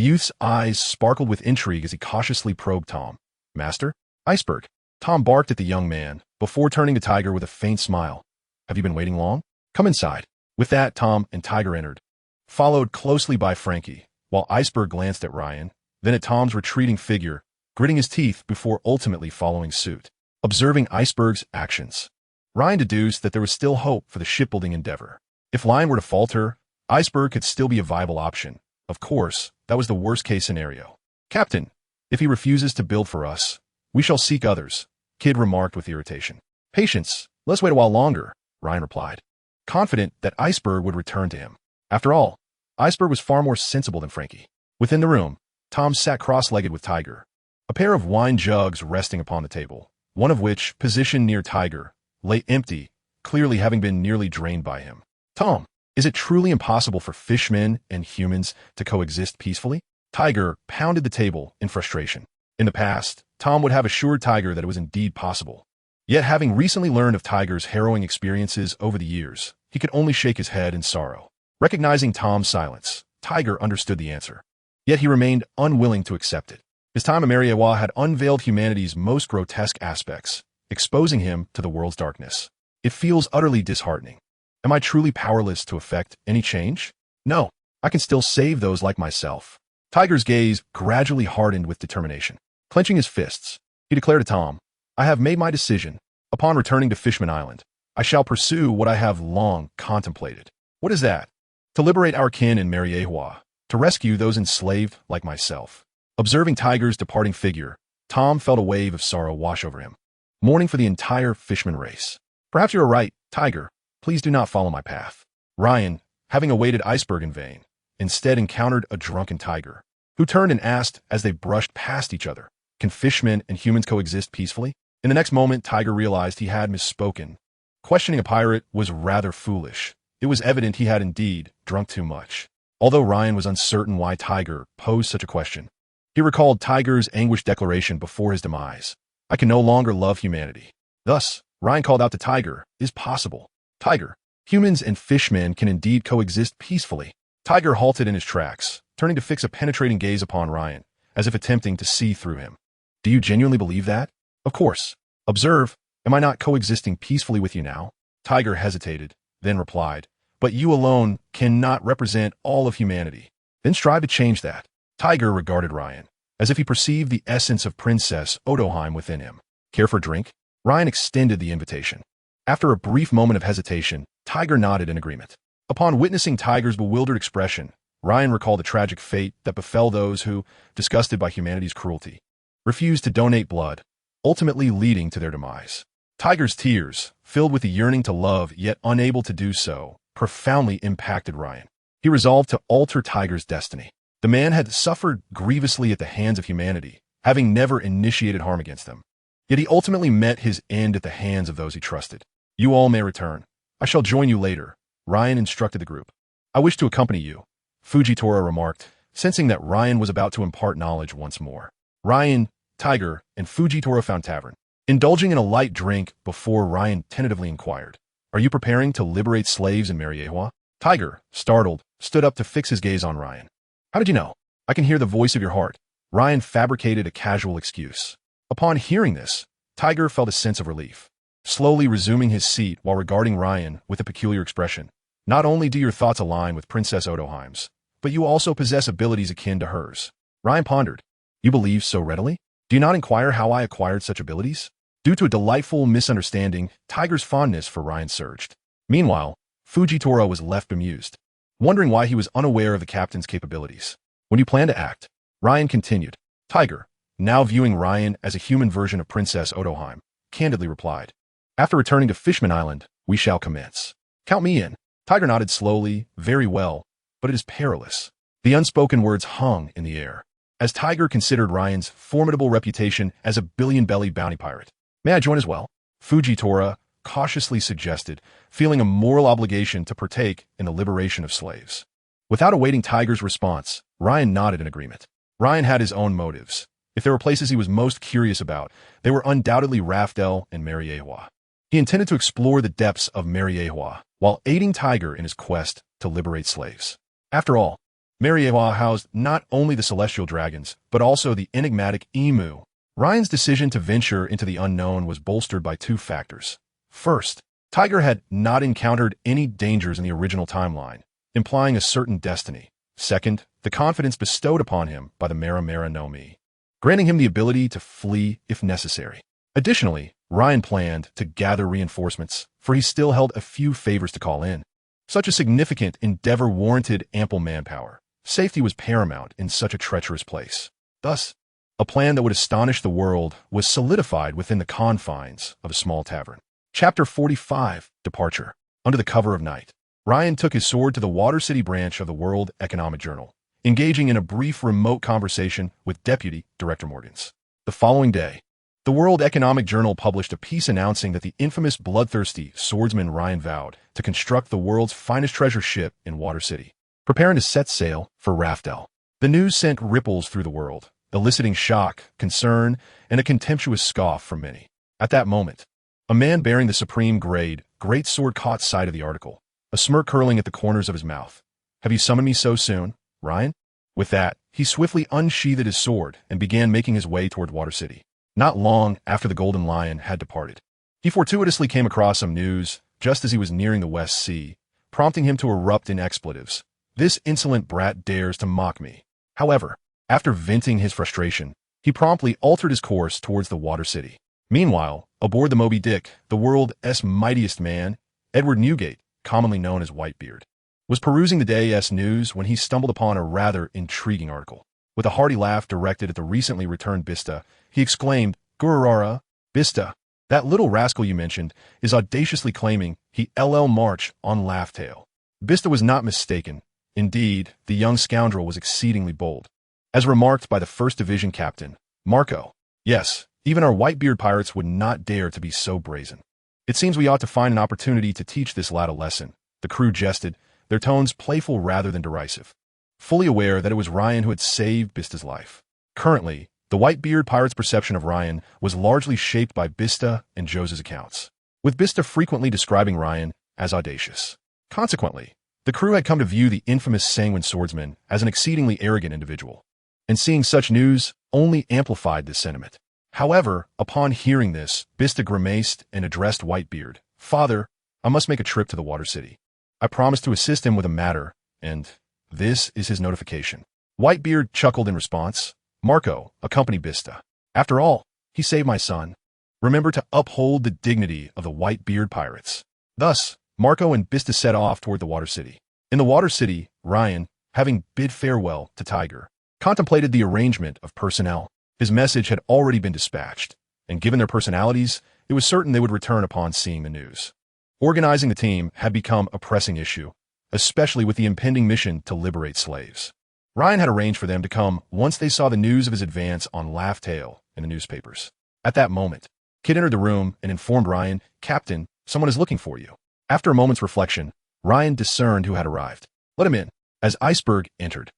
youth's eyes sparkled with intrigue as he cautiously probed Tom. "Master? Iceberg?" Tom barked at the young man, before turning to Tiger with a faint smile. "Have you been waiting long? Come inside." With that, Tom and Tiger entered, followed closely by Frankie, while Iceberg glanced at Ryan, then at Tom's retreating figure, gritting his teeth before ultimately following suit. Observing Iceberg's actions, Ryan deduced that there was still hope for the shipbuilding endeavor. If Lain were to falter, Iceberg could still be a viable option. Of course, that was the worst-case scenario. "Captain, if he refuses to build for us, we shall seek others," Kid remarked with irritation. "Patience, let's wait a while longer," Ryan replied, confident that Iceberg would return to him. After all, Iceberg was far more sensible than Frankie. Within the room, Tom sat cross-legged with Tiger, a pair of wine jugs resting upon the table, one of which, positioned near Tiger, lay empty, clearly having been nearly drained by him. "Tom, is it truly impossible for fishmen and humans to coexist peacefully?" Tiger pounded the table in frustration. In the past, Tom would have assured Tiger that it was indeed possible. Yet having recently learned of Tiger's harrowing experiences over the years, he could only shake his head in sorrow. Recognizing Tom's silence, Tiger understood the answer. Yet he remained unwilling to accept it. His time in Mariewa had unveiled humanity's most grotesque aspects, exposing him to the world's darkness. "It feels utterly disheartening. Am I truly powerless to effect any change? No, I can still save those like myself." Tiger's gaze gradually hardened with determination. Clenching his fists, he declared to Tom, "I have made my decision. Upon returning to Fishman Island, I shall pursue what I have long contemplated." "What is that?" "To liberate our kin in Mariewa, to rescue those enslaved like myself." Observing Tiger's departing figure, Tom felt a wave of sorrow wash over him, mourning for the entire Fishman race. "Perhaps you are right, Tiger. Please do not follow my path." Ryan, having awaited Iceberg in vain, instead encountered a drunken Tiger, who turned and asked as they brushed past each other, "Can fishmen and humans coexist peacefully?" In the next moment, Tiger realized he had misspoken. Questioning a pirate was rather foolish. It was evident he had indeed drunk too much. Although Ryan was uncertain why Tiger posed such a question, he recalled Tiger's anguished declaration before his demise, "I can no longer love humanity." Thus, Ryan called out to Tiger, "Is possible. Tiger, humans and fishmen can indeed coexist peacefully." Tiger halted in his tracks, turning to fix a penetrating gaze upon Ryan, as if attempting to see through him. "Do you genuinely believe that?" "Of course. Observe, am I not coexisting peacefully with you now?" Tiger hesitated, then replied, "But you alone cannot represent all of humanity. Then strive to change that." Tiger regarded Ryan, as if he perceived the essence of Princess Odoheim within him. "Care for a drink?" Ryan extended the invitation. After a brief moment of hesitation, Tiger nodded in agreement. Upon witnessing Tiger's bewildered expression, Ryan recalled the tragic fate that befell those who, disgusted by humanity's cruelty, refused to donate blood, ultimately leading to their demise. Tiger's tears, filled with the yearning to love yet unable to do so, profoundly impacted Ryan. He resolved to alter Tiger's destiny. The man had suffered grievously at the hands of humanity, having never initiated harm against them. Yet he ultimately met his end at the hands of those he trusted. "You all may return. I shall join you later," Ryan instructed the group. I wish to accompany you, Fujitora remarked, sensing that Ryan was about to impart knowledge once more. Ryan, Tiger, and Fujitora found tavern, indulging in a light drink before Ryan tentatively inquired, "Are you preparing to liberate slaves in Mariewa?" Tiger, startled, stood up to fix his gaze on Ryan. "How did you know?" "I can hear the voice of your heart." Ryan fabricated a casual excuse. Upon hearing this, Tiger felt a sense of relief, slowly resuming his seat while regarding Ryan with a peculiar expression. "Not only do your thoughts align with Princess Odoheim's, but you also possess abilities akin to hers." Ryan pondered. "You believe so readily? Do you not inquire how I acquired such abilities?" Due to a delightful misunderstanding, Tiger's fondness for Ryan surged. Meanwhile, Fujitora was left bemused, wondering why he was unaware of the captain's capabilities. "When you plan to act?" Ryan continued. Tiger, now viewing Ryan as a human version of Princess Odoheim, candidly replied, "After returning to Fishman Island, we shall commence. Count me in." Tiger nodded slowly. "Very well, but it is perilous." The unspoken words hung in the air, as Tiger considered Ryan's formidable reputation as a billion-bellied bounty pirate. "May I join as well?" Fujitora cautiously suggested, feeling a moral obligation to partake in the liberation of slaves. Without awaiting Tiger's response, Ryan nodded in agreement. Ryan had his own motives. If there were places he was most curious about, they were undoubtedly Raftel and Mariewa. He intended to explore the depths of Mariewa while aiding Tiger in his quest to liberate slaves. After all, Mariewa housed not only the celestial dragons, but also the enigmatic emu. Ryan's decision to venture into the unknown was bolstered by two factors. First, Tiger had not encountered any dangers in the original timeline, implying a certain destiny. Second, the confidence bestowed upon him by the Mera Mera no Mi, granting him the ability to flee if necessary. Additionally, Ryan planned to gather reinforcements, for he still held a few favors to call in. Such a significant endeavor warranted ample manpower. Safety was paramount in such a treacherous place. Thus, a plan that would astonish the world was solidified within the confines of a small tavern. Chapter 45, Departure. Under the cover of night, Ryan took his sword to the Water City branch of the World Economic Journal, engaging in a brief remote conversation with Deputy Director Morgans. The following day, the World Economic Journal published a piece announcing that the infamous bloodthirsty swordsman Ryan vowed to construct the world's finest treasure ship in Water City, preparing to set sail for Raftel. The news sent ripples through the world, eliciting shock, concern, and a contemptuous scoff from many. At that moment, a man bearing the supreme grade great sword caught sight of the article, a smirk curling at the corners of his mouth. "Have you summoned me so soon, Ryan?" With that, he swiftly unsheathed his sword and began making his way toward Water City. Not long after the Golden Lion had departed, he fortuitously came across some news just as he was nearing the West Sea, prompting him to erupt in expletives. "This insolent brat dares to mock me." However, after venting his frustration, he promptly altered his course towards the Water City. Meanwhile, aboard the Moby Dick, the world's mightiest man, Edward Newgate, commonly known as Whitebeard, was perusing the day's news when he stumbled upon a rather intriguing article. With a hearty laugh directed at the recently returned Bista, he exclaimed, "Gururara, Bista, that little rascal you mentioned, is audaciously claiming he'll march on Laugh-Tail." Bista was not mistaken. Indeed, the young scoundrel was exceedingly bold. As remarked by the First Division captain, Marco, "Yes, even our Whitebeard pirates would not dare to be so brazen. It seems we ought to find an opportunity to teach this lad a lesson." The crew jested, their tones playful rather than derisive, fully aware that it was Ryan who had saved Bista's life. Currently, the Whitebeard pirates' perception of Ryan was largely shaped by Bista and Jose's accounts, with Bista frequently describing Ryan as audacious. Consequently, the crew had come to view the infamous sanguine swordsman as an exceedingly arrogant individual, and seeing such news only amplified this sentiment. However, upon hearing this, Bista grimaced and addressed Whitebeard, "Father, I must make a trip to the Water City. I promised to assist him with a matter, and this is his notification." Whitebeard chuckled in response. "Marco, accompany Bista. After all, he saved my son. Remember to uphold the dignity of the Whitebeard pirates." Thus, Marco and Bista set off toward the Water City. In the Water City, Ryan, having bid farewell to Tiger, contemplated the arrangement of personnel. His message had already been dispatched, and given their personalities, it was certain they would return upon seeing the news. Organizing the team had become a pressing issue, especially with the impending mission to liberate slaves. Ryan had arranged for them to come once they saw the news of his advance on Laugh-Tail in the newspapers. At that moment, Kid entered the room and informed Ryan, "Captain, someone is looking for you." After a moment's reflection, Ryan discerned who had arrived. Let him in. As Iceberg entered,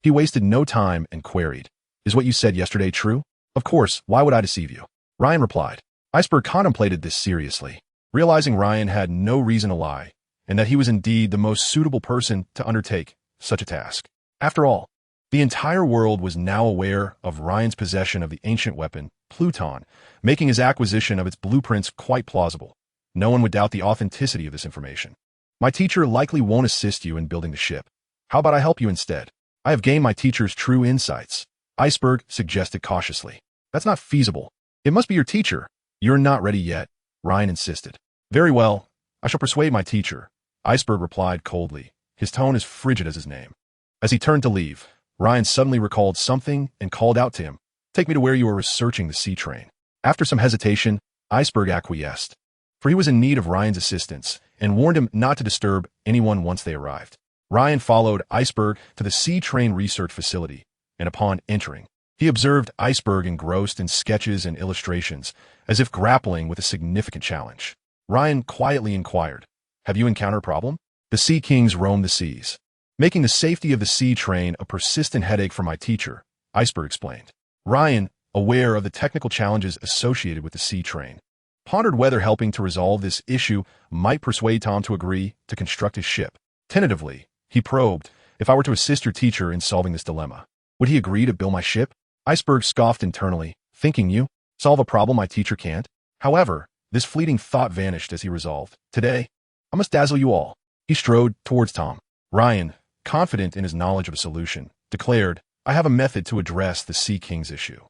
he wasted no time and queried, "Is what you said yesterday true?" "Of course, why would I deceive you?" Ryan replied. Iceberg contemplated this seriously, realizing Ryan had no reason to lie, and that he was indeed the most suitable person to undertake such a task. After all, the entire world was now aware of Ryan's possession of the ancient weapon, Pluton, making his acquisition of its blueprints quite plausible. No one would doubt the authenticity of this information. "My teacher likely won't assist you in building the ship. How about I help you instead? I have gained my teacher's true insights," Iceberg suggested cautiously. "That's not feasible. It must be your teacher." "You're not ready yet," Ryan insisted. "Very well, I shall persuade my teacher," Iceberg replied coldly, his tone as frigid as his name. As he turned to leave, Ryan suddenly recalled something and called out to him, "Take me to where you are researching the sea train." After some hesitation, Iceberg acquiesced, for he was in need of Ryan's assistance and warned him not to disturb anyone once they arrived. Ryan followed Iceberg to the sea train research facility, and upon entering, he observed Iceberg engrossed in sketches and illustrations, as if grappling with a significant challenge. Ryan quietly inquired, "Have you encountered a problem?" "The Sea Kings roam the seas, making the safety of the sea train a persistent headache for my teacher," Iceberg explained. Ryan, aware of the technical challenges associated with the sea train, pondered whether helping to resolve this issue might persuade Tom to agree to construct his ship. Tentatively, he probed, "If I were to assist your teacher in solving this dilemma, would he agree to build my ship?" Iceberg scoffed internally, thinking, "You solve a problem my teacher can't?" However, this fleeting thought vanished as he resolved, "Today, I must dazzle you all." He strode towards Tom. Ryan, confident in his knowledge of a solution, declared, "I have a method to address the Sea King's issue."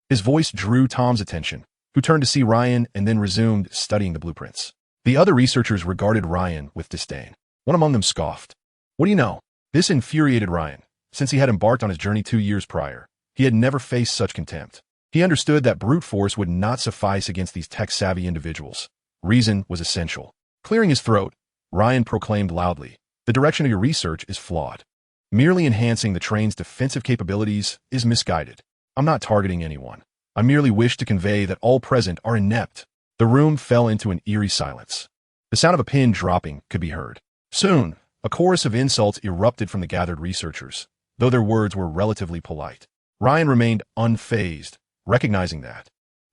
His voice drew Tom's attention, who turned to see Ryan and then resumed studying the blueprints. The other researchers regarded Ryan with disdain. One among them scoffed. "What do you know?" This infuriated Ryan. Since he had embarked on his journey 2 years prior, he had never faced such contempt. He understood that brute force would not suffice against these tech-savvy individuals. Reason was essential. Clearing his throat, Ryan proclaimed loudly, "The direction of your research is flawed. Merely enhancing the train's defensive capabilities is misguided. I'm not targeting anyone. I merely wish to convey that all present are inept." The room fell into an eerie silence. The sound of a pin dropping could be heard. Soon, a chorus of insults erupted from the gathered researchers, though their words were relatively polite. Ryan remained unfazed, recognizing that,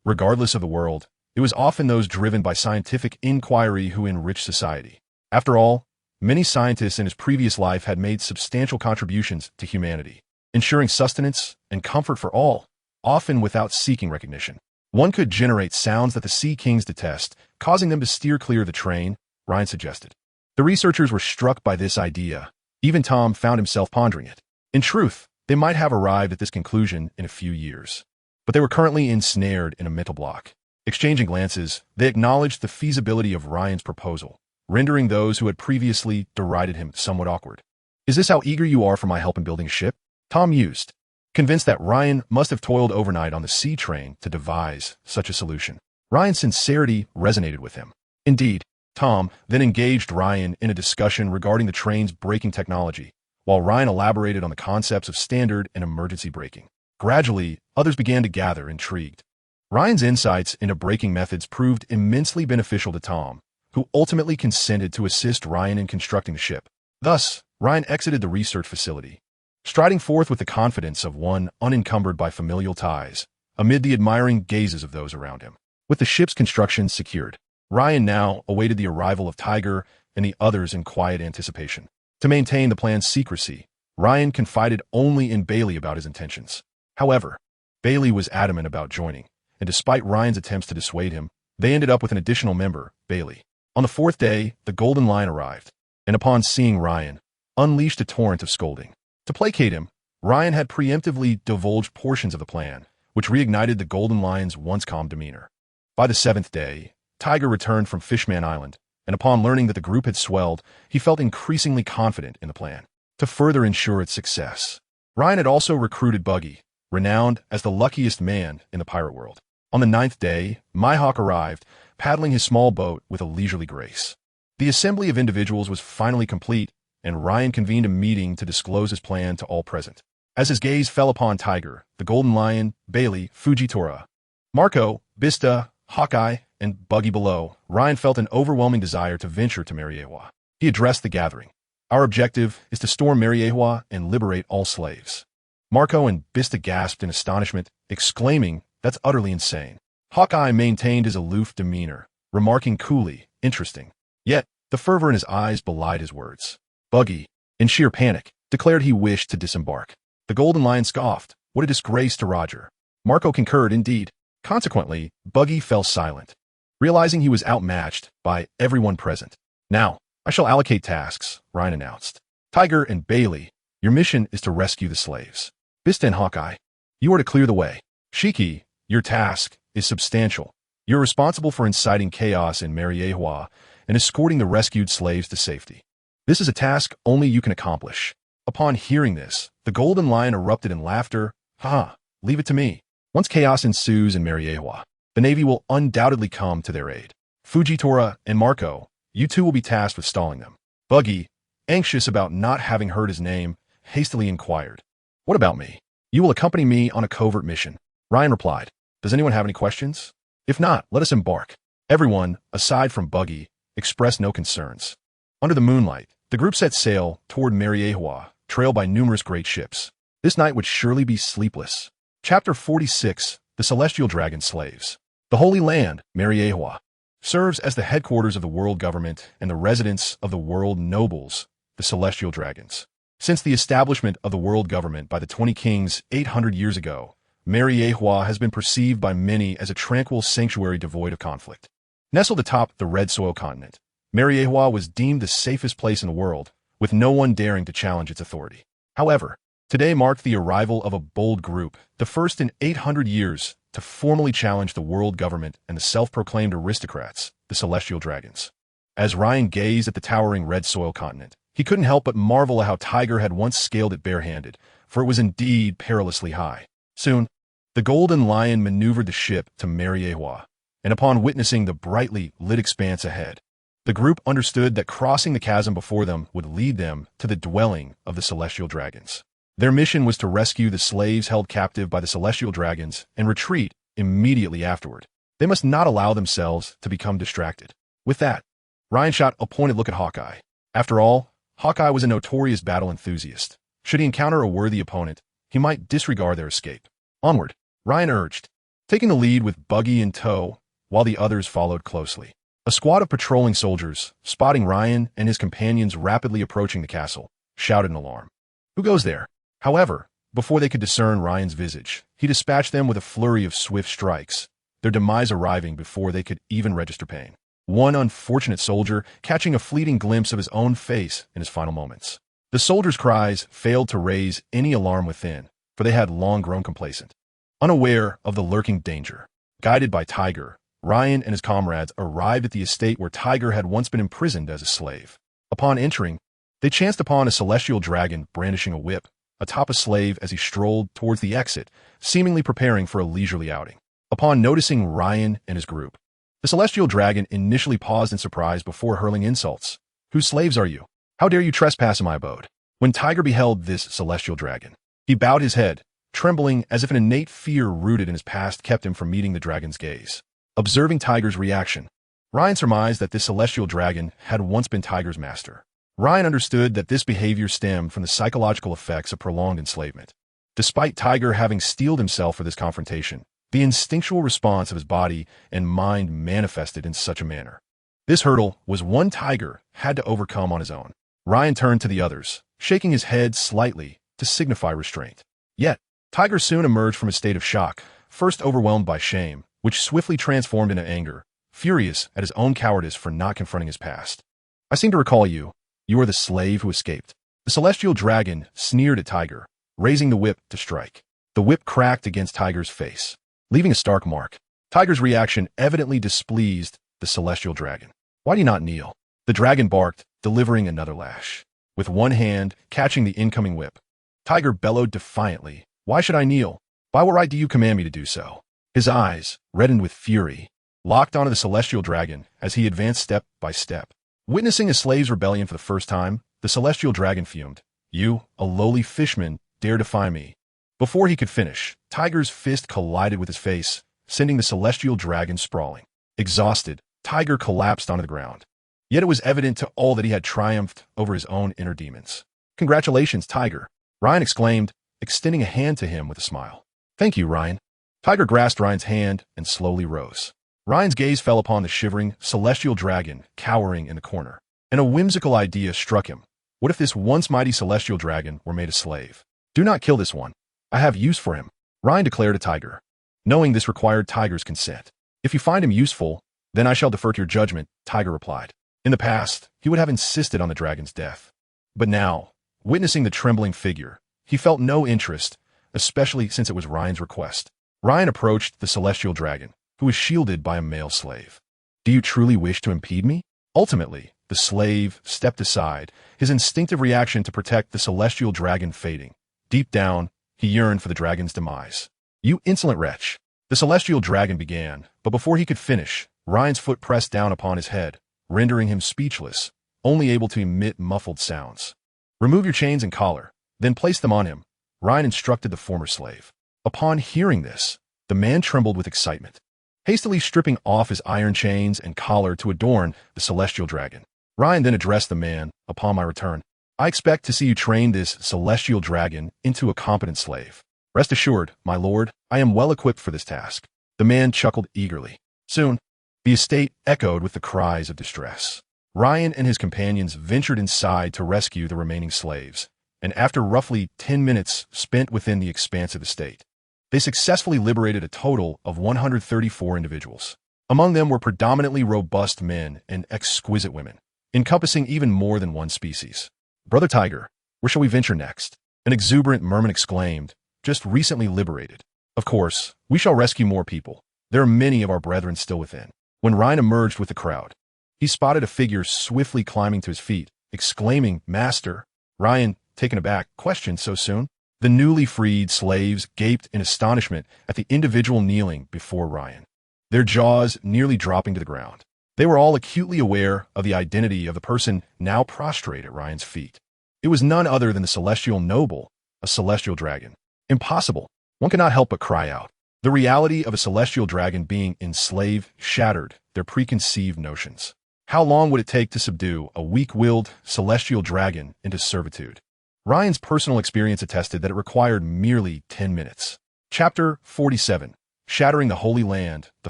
regardless of the world, it was often those driven by scientific inquiry who enriched society. After all, many scientists in his previous life had made substantial contributions to humanity, ensuring sustenance and comfort for all, often without seeking recognition. One could generate sounds that the Sea Kings detest, causing them to steer clear of the train, Ryan suggested. The researchers were struck by this idea. Even Tom found himself pondering it. In truth, they might have arrived at this conclusion in a few years, but they were currently ensnared in a mental block. Exchanging glances, they acknowledged the feasibility of Ryan's proposal, rendering those who had previously derided him somewhat awkward. "Is this how eager you are for my help in building a ship?" Tom mused, convinced that Ryan must have toiled overnight on the sea train to devise such a solution. Ryan's sincerity resonated with him. Indeed, Tom then engaged Ryan in a discussion regarding the train's braking technology, while Ryan elaborated on the concepts of standard and emergency braking. Gradually, others began to gather, intrigued. Ryan's insights into braking methods proved immensely beneficial to Tom, who ultimately consented to assist Ryan in constructing the ship. Thus, Ryan exited the research facility, striding forth with the confidence of one unencumbered by familial ties, amid the admiring gazes of those around him. With the ship's construction secured, Ryan now awaited the arrival of Tiger and the others in quiet anticipation. To maintain the plan's secrecy, Ryan confided only in Bailey about his intentions. However, Bailey was adamant about joining, and despite Ryan's attempts to dissuade him, they ended up with an additional member, Bailey. On the 4th day, the Golden Lion arrived, and upon seeing Ryan, unleashed a torrent of scolding. To placate him, Ryan had preemptively divulged portions of the plan, which reignited the Golden Lion's once calm demeanor. By the 7th day, Tiger returned from Fishman Island, and upon learning that the group had swelled, he felt increasingly confident in the plan. To further ensure its success, Ryan had also recruited Buggy, renowned as the luckiest man in the pirate world. On the 9th day, Mihawk arrived, paddling his small boat with a leisurely grace. The assembly of individuals was finally complete, and Ryan convened a meeting to disclose his plan to all present. As his gaze fell upon Tiger, the Golden Lion, Bailey, Fujitora, Marco, Bista, Hawkeye, and Buggy below, Ryan felt an overwhelming desire to venture to Mariewa. He addressed the gathering. Our objective is to storm Mariehua and liberate all slaves. Marco and Bista gasped in astonishment, exclaiming, "That's utterly insane." Hawkeye maintained his aloof demeanor, remarking coolly, "Interesting." Yet, the fervor in his eyes belied his words. Buggy, in sheer panic, declared he wished to disembark. The Golden Lion scoffed, "What a disgrace to Roger." Marco concurred indeed. Consequently, Buggy fell silent, realizing he was outmatched by everyone present. "Now, I shall allocate tasks," Ryan announced. "Tiger and Bailey, your mission is to rescue the slaves. Bista and Hawkeye, you are to clear the way. Shiki, your task is substantial. You're responsible for inciting chaos in Mariehua and escorting the rescued slaves to safety. This is a task only you can accomplish." Upon hearing this, the Golden Lion erupted in laughter. "Ha! Leave it to me. Once chaos ensues in Mariehua, the Navy will undoubtedly come to their aid. Fujitora and Marco, you two will be tasked with stalling them." Buggy, anxious about not having heard his name, hastily inquired, "What about me?" "You will accompany me on a covert mission," Ryan replied. "Does anyone have any questions? If not, let us embark." Everyone, aside from Buggy, expressed no concerns. Under the moonlight, the group set sail toward Mariehua, trailed by numerous great ships. This night would surely be sleepless. Chapter 46, The Celestial Dragon Slaves. The Holy Land, Mariehua, serves as the headquarters of the world government and the residence of the world nobles, the Celestial Dragons. Since the establishment of the world government by the 20 kings 800 years ago, Mariehua has been perceived by many as a tranquil sanctuary devoid of conflict. Nestled atop the red soil continent, Mariehua was deemed the safest place in the world, with no one daring to challenge its authority. However, today marked the arrival of a bold group, the first in 800 years, to formally challenge the world government and the self-proclaimed aristocrats, the Celestial Dragons. As Ryan gazed at the towering red soil continent, he couldn't help but marvel at how Tiger had once scaled it barehanded, for it was indeed perilously high. Soon, the Golden Lion maneuvered the ship to Mariehua, and upon witnessing the brightly lit expanse ahead, the group understood that crossing the chasm before them would lead them to the dwelling of the Celestial Dragons. Their mission was to rescue the slaves held captive by the Celestial Dragons and retreat immediately afterward. They must not allow themselves to become distracted. With that, Ryan shot a pointed look at Hawkeye. After all, Hawkeye was a notorious battle enthusiast. Should he encounter a worthy opponent, he might disregard their escape. Onward, Ryan urged, taking the lead with Buggy in tow, while the others followed closely. A squad of patrolling soldiers, spotting Ryan and his companions rapidly approaching the castle, shouted in alarm. "Who goes there?" However, before they could discern Ryan's visage, he dispatched them with a flurry of swift strikes, their demise arriving before they could even register pain. One unfortunate soldier catching a fleeting glimpse of his own face in his final moments. The soldiers' cries failed to raise any alarm within, for they had long grown complacent. Unaware of the lurking danger, guided by Tiger, Ryan and his comrades arrived at the estate where Tiger had once been imprisoned as a slave. Upon entering, they chanced upon a celestial dragon brandishing a whip atop a slave as he strolled towards the exit, seemingly preparing for a leisurely outing. Upon noticing Ryan and his group, the celestial dragon initially paused in surprise before hurling insults. "Whose slaves are you? How dare you trespass in my abode?" When Tiger beheld this celestial dragon, he bowed his head, trembling as if an innate fear rooted in his past kept him from meeting the dragon's gaze. Observing Tiger's reaction, Ryan surmised that this celestial dragon had once been Tiger's master. Ryan understood that this behavior stemmed from the psychological effects of prolonged enslavement. Despite Tiger having steeled himself for this confrontation, the instinctual response of his body and mind manifested in such a manner. This hurdle was one Tiger had to overcome on his own. Ryan turned to the others, shaking his head slightly to signify restraint. Yet, Tiger soon emerged from a state of shock, first overwhelmed by shame, which swiftly transformed into anger, furious at his own cowardice for not confronting his past. "I seem to recall you. You are the slave who escaped." The celestial dragon sneered at Tiger, raising the whip to strike. The whip cracked against Tiger's face, leaving a stark mark. Tiger's reaction evidently displeased the celestial dragon. "Why do you not kneel?" The dragon barked, delivering another lash. With one hand catching the incoming whip, Tiger bellowed defiantly, "Why should I kneel? By what right do you command me to do so?" His eyes, reddened with fury, locked onto the celestial dragon as he advanced step by step. Witnessing a slave's rebellion for the first time, the celestial dragon fumed. "You, a lowly fishman, dare defy me." Before he could finish, Tiger's fist collided with his face, sending the celestial dragon sprawling. Exhausted, Tiger collapsed onto the ground. Yet it was evident to all that he had triumphed over his own inner demons. "Congratulations, Tiger," Ryan exclaimed, extending a hand to him with a smile. "Thank you, Ryan." Tiger grasped Ryan's hand and slowly rose. Ryan's gaze fell upon the shivering, celestial dragon cowering in the corner, and a whimsical idea struck him. What if this once mighty celestial dragon were made a slave? "Do not kill this one. I have use for him," Ryan declared to Tiger, knowing this required Tiger's consent. "If you find him useful, then I shall defer to your judgment," Tiger replied. In the past, he would have insisted on the dragon's death. But now, witnessing the trembling figure, he felt no interest, especially since it was Ryan's request. Ryan approached the celestial dragon, who was shielded by a male slave. "Do you truly wish to impede me?" Ultimately, the slave stepped aside, his instinctive reaction to protect the celestial dragon fading. Deep down, he yearned for the dragon's demise. "You insolent wretch!" The celestial dragon began, but before he could finish, Ryan's foot pressed down upon his head, rendering him speechless, only able to emit muffled sounds. "Remove your chains and collar, then place them on him," Ryan instructed the former slave. Upon hearing this, the man trembled with excitement, hastily stripping off his iron chains and collar to adorn the celestial dragon. Ryan then addressed the man. "Upon my return, I expect to see you train this celestial dragon into a competent slave. Rest assured, my lord, I am well equipped for this task." The man chuckled eagerly. Soon, the estate echoed with the cries of distress. Ryan and his companions ventured inside to rescue the remaining slaves, and after roughly 10 minutes spent within the expansive estate, they successfully liberated a total of 134 individuals. Among them were predominantly robust men and exquisite women, encompassing even more than one species. "Brother Tiger, where shall we venture next?" an exuberant merman exclaimed, "just recently liberated. Of course, we shall rescue more people. There are many of our brethren still within." When Ryan emerged with the crowd, he spotted a figure swiftly climbing to his feet, exclaiming, "Master!" Ryan, taken aback, questioned, "So soon?" The newly freed slaves gaped in astonishment at the individual kneeling before Ryan, their jaws nearly dropping to the ground. They were all acutely aware of the identity of the person now prostrate at Ryan's feet. It was none other than the celestial noble, a celestial dragon. Impossible! One could not help but cry out. The reality of a celestial dragon being enslaved shattered their preconceived notions. How long would it take to subdue a weak-willed celestial dragon into servitude? Ryan's personal experience attested that it required merely 10 minutes. Chapter 47. Shattering the Holy Land, the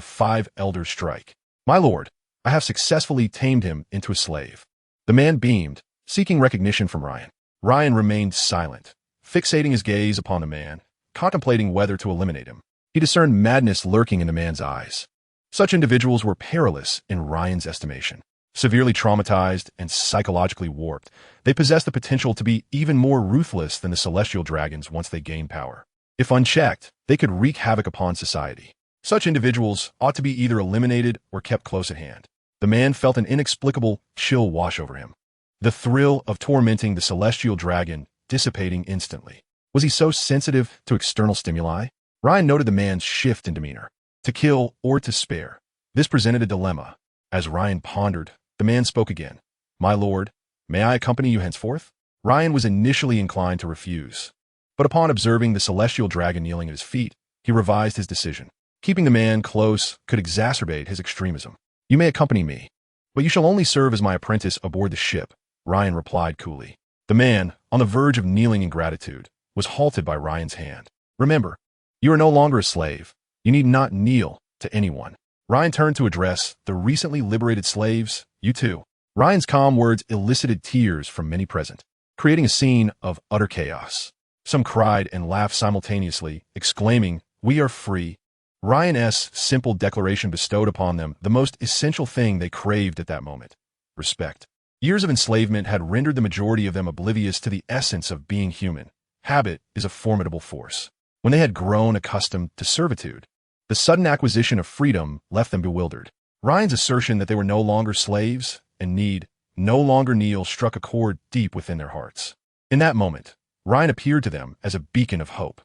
Five Elders Strike. "My lord, I have successfully tamed him into a slave." The man beamed, seeking recognition from Ryan. Ryan remained silent, fixating his gaze upon the man, contemplating whether to eliminate him. He discerned madness lurking in the man's eyes. Such individuals were perilous in Ryan's estimation. Severely traumatized and psychologically warped, they possessed the potential to be even more ruthless than the celestial dragons once they gained power. If unchecked, they could wreak havoc upon society. Such individuals ought to be either eliminated or kept close at hand. The man felt an inexplicable chill wash over him. The thrill of tormenting the celestial dragon dissipating instantly. Was he so sensitive to external stimuli? Ryan noted the man's shift in demeanor. To kill or to spare. This presented a dilemma. As Ryan pondered, the man spoke again. "My lord, may I accompany you henceforth?" Ryan was initially inclined to refuse, but upon observing the celestial dragon kneeling at his feet, he revised his decision. Keeping the man close could exacerbate his extremism. "You may accompany me, but you shall only serve as my apprentice aboard the ship," Ryan replied coolly. The man, on the verge of kneeling in gratitude, was halted by Ryan's hand. "Remember, you are no longer a slave. You need not kneel to anyone." Ryan turned to address the recently liberated slaves. "You too." Ryan's calm words elicited tears from many present, creating a scene of utter chaos. Some cried and laughed simultaneously, exclaiming, "We are free." Ryan's simple declaration bestowed upon them the most essential thing they craved at that moment: respect. Years of enslavement had rendered the majority of them oblivious to the essence of being human. Habit is a formidable force. When they had grown accustomed to servitude, the sudden acquisition of freedom left them bewildered. Ryan's assertion that they were no longer slaves and need no longer kneel struck a chord deep within their hearts. In that moment, Ryan appeared to them as a beacon of hope.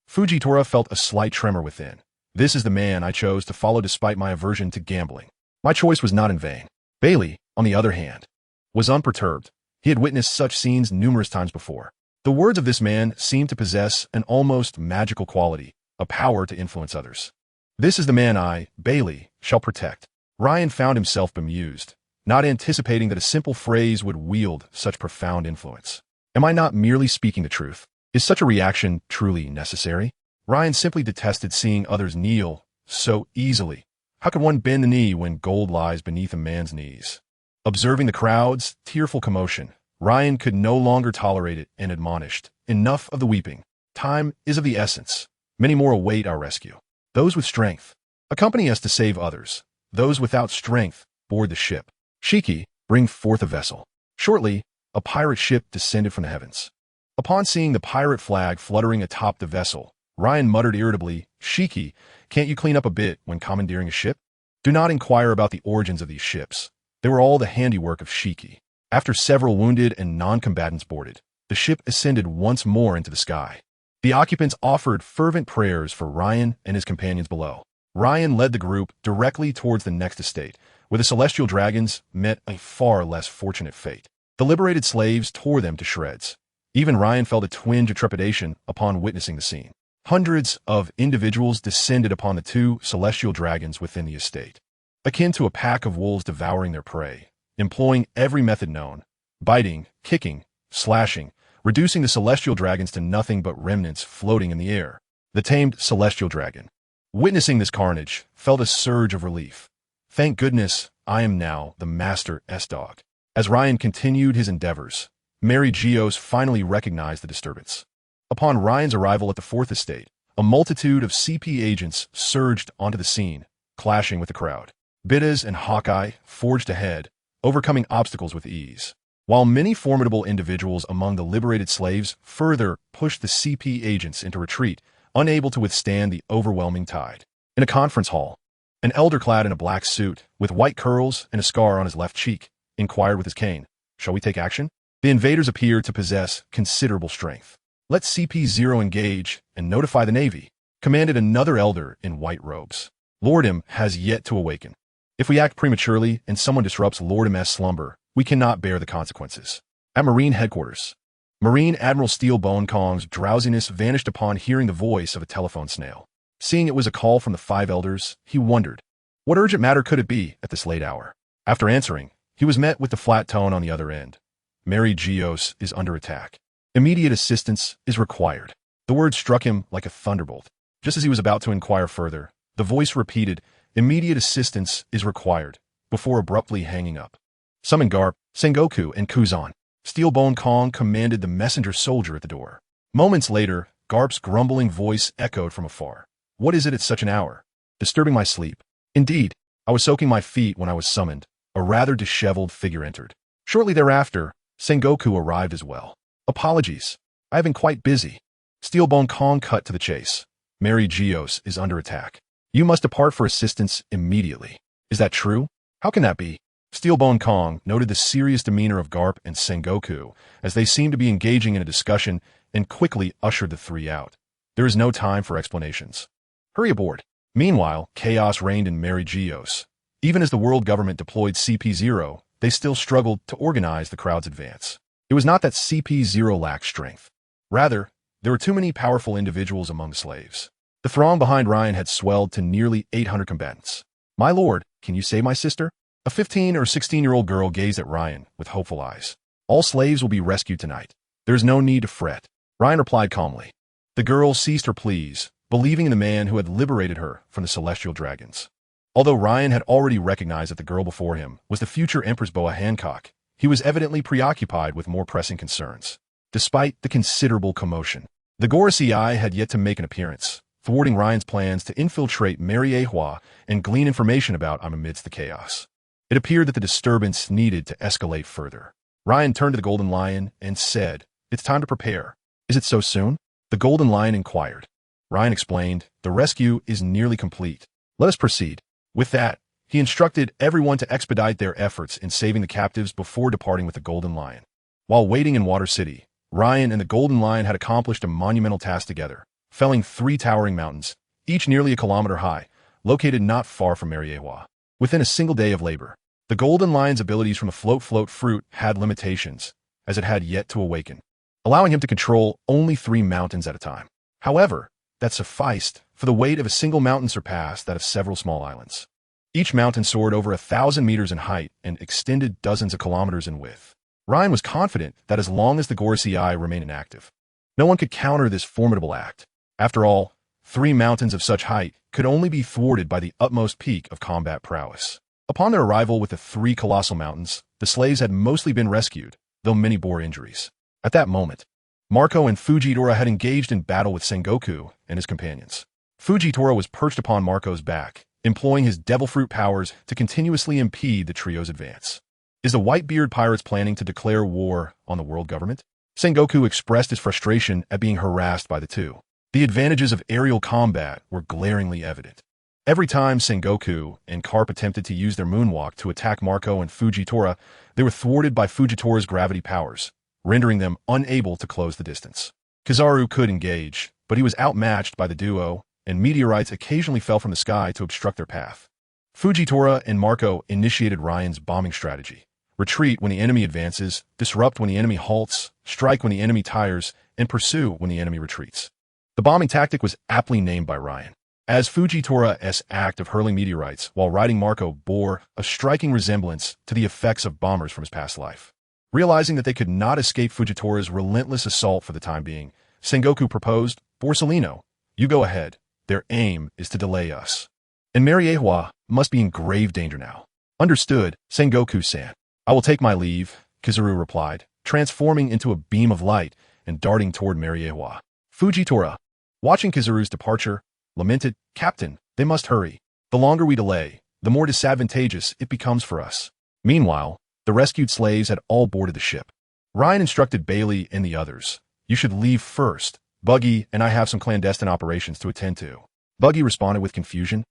Fujitora felt a slight tremor within. "This is the man I chose to follow despite my aversion to gambling. My choice was not in vain." Bailey, on the other hand, was unperturbed. He had witnessed such scenes numerous times before. The words of this man seemed to possess an almost magical quality, a power to influence others. "This is the man I, Bailey, shall protect." Ryan found himself bemused. not anticipating that a simple phrase would wield such profound influence. Am I not merely speaking the truth? Is such a reaction truly necessary? Ryan simply detested seeing others kneel so easily. How could one bend the knee when gold lies beneath a man's knees? Observing the crowd's tearful commotion, Ryan could no longer tolerate it and admonished, "Enough of the weeping. Time is of the essence. Many more await our rescue. Those with strength accompany us to save others. Those without strength board the ship. Shiki, bring forth a vessel." Shortly, a pirate ship descended from the heavens. Upon seeing the pirate flag fluttering atop the vessel, Ryan muttered irritably, "Shiki, can't you clean up a bit when commandeering a ship? Do not inquire about the origins of these ships. They were all the handiwork of Shiki." After several wounded and non-combatants boarded, the ship ascended once more into the sky. The occupants offered fervent prayers for Ryan and his companions below. Ryan led the group directly towards the next estate, where the celestial dragons met a far less fortunate fate. The liberated slaves tore them to shreds. Even Ryan felt a twinge of trepidation upon witnessing the scene. Hundreds of individuals descended upon the two celestial dragons within the estate, akin to a pack of wolves devouring their prey, employing every method known: biting, kicking, slashing, reducing the celestial dragons to nothing but remnants floating in the air. The tamed celestial dragon, witnessing this carnage, felt a surge of relief. "Thank goodness I am now the master S-Dog." As Ryan continued his endeavors, Mary Geos finally recognized the disturbance. Upon Ryan's arrival at the fourth estate, a multitude of CP agents surged onto the scene, clashing with the crowd. Bidas and Hawkeye forged ahead, overcoming obstacles with ease, while many formidable individuals among the liberated slaves further pushed the CP agents into retreat, unable to withstand the overwhelming tide. In a conference hall, an elder clad in a black suit, with white curls and a scar on his left cheek, inquired with his cane, "Shall we take action?" The invaders appeared to possess considerable strength. "Let CP0 engage and notify the Navy," commanded another elder in white robes. "Lord M has yet to awaken. If we act prematurely and someone disrupts Lord M's slumber, we cannot bear the consequences." At Marine headquarters, Marine Admiral Steelbone Kong's drowsiness vanished upon hearing the voice of a telephone snail. Seeing it was a call from the five elders, he wondered, what urgent matter could it be at this late hour? After answering, he was met with the flat tone on the other end. "Mary Geos is under attack. Immediate assistance is required." The word struck him like a thunderbolt. Just as he was about to inquire further, the voice repeated, "Immediate assistance is required," before abruptly hanging up. "Summon Garp, Sengoku, and Kuzan." Steelbone Kong commanded the messenger soldier at the door. Moments later, Garp's grumbling voice echoed from afar. "What is it at such an hour? Disturbing my sleep." Indeed, I was soaking my feet when I was summoned. A rather disheveled figure entered. Shortly thereafter, Sengoku arrived as well. "Apologies. I have been quite busy." Steelbone Kong cut to the chase. "Mary Geos is under attack. You must depart for assistance immediately." "Is that true? How can that be?" Steelbone Kong noted the serious demeanor of Garp and Sengoku as they seemed to be engaging in a discussion and quickly ushered the three out. "There is no time for explanations. Hurry aboard." Meanwhile, chaos reigned in Mary Geos. Even as the world government deployed CP0, they still struggled to organize the crowd's advance. It was not that CP0 lacked strength. Rather, there were too many powerful individuals among the slaves. The throng behind Ryan had swelled to nearly 800 combatants. "My lord, can you save my sister?" A 15 or 16-year-old girl gazed at Ryan with hopeful eyes. "All slaves will be rescued tonight. There is no need to fret." Ryan replied calmly. The girl ceased her pleas, believing in the man who had liberated her from the celestial dragons. Although Ryan had already recognized that the girl before him was the future Empress Boa Hancock, he was evidently preoccupied with more pressing concerns. Despite the considerable commotion, the Gorosei had yet to make an appearance, thwarting Ryan's plans to infiltrate Mary Ahua and glean information about him amidst the chaos. It appeared that the disturbance needed to escalate further. Ryan turned to the Golden Lion and said, "It's time to prepare." "Is it so soon?" the Golden Lion inquired. Ryan explained, "The rescue is nearly complete. Let us proceed." With that, he instructed everyone to expedite their efforts in saving the captives before departing with the Golden Lion. While waiting in Water City, Ryan and the Golden Lion had accomplished a monumental task together, felling 3 towering mountains, each nearly a kilometer high, located not far from Mary Ahua. Within a single day of labor, the Golden Lion's abilities from the float fruit had limitations, as it had yet to awaken, allowing him to control only 3 mountains at a time. However, that sufficed, for the weight of a single mountain surpassed that of several small islands. Each mountain soared over 1,000 meters in height and extended dozens of kilometers in width. Ryan was confident that as long as the Gorosei remained inactive, no one could counter this formidable act. After all, 3 mountains of such height could only be thwarted by the utmost peak of combat prowess. Upon their arrival with the 3 colossal mountains, the slaves had mostly been rescued, though many bore injuries. At that moment, Marco and Fujitora had engaged in battle with Sengoku and his companions. Fujitora was perched upon Marco's back, employing his devil fruit powers to continuously impede the trio's advance. Is the Whitebeard pirates planning to declare war on the world government? Sengoku expressed his frustration at being harassed by the two. The advantages of aerial combat were glaringly evident. Every time Sengoku and Carp attempted to use their moonwalk to attack Marco and Fujitora, they were thwarted by Fujitora's gravity powers, rendering them unable to close the distance. Kizaru could engage, but he was outmatched by the duo, and meteorites occasionally fell from the sky to obstruct their path. Fujitora and Marco initiated Ryan's bombing strategy. Retreat when the enemy advances, disrupt when the enemy halts, strike when the enemy tires, and pursue when the enemy retreats. The bombing tactic was aptly named by Ryan, as Fujitora's act of hurling meteorites while riding Marco bore a striking resemblance to the effects of bombers from his past life. Realizing that they could not escape Fujitora's relentless assault for the time being, Sengoku proposed, "Borsalino, you go ahead. Their aim is to delay us. And Mariewa must be in grave danger now." "Understood, Sengoku-san. I will take my leave," Kizaru replied, transforming into a beam of light and darting toward Mariewa. Fujitora, watching Kizaru's departure, lamented, "Captain, they must hurry. The longer we delay, the more disadvantageous it becomes for us." Meanwhile, the rescued slaves had all boarded the ship. Ryan instructed Bailey and the others, "You should leave first. Buggy and I have some clandestine operations to attend to." Buggy responded with confusion.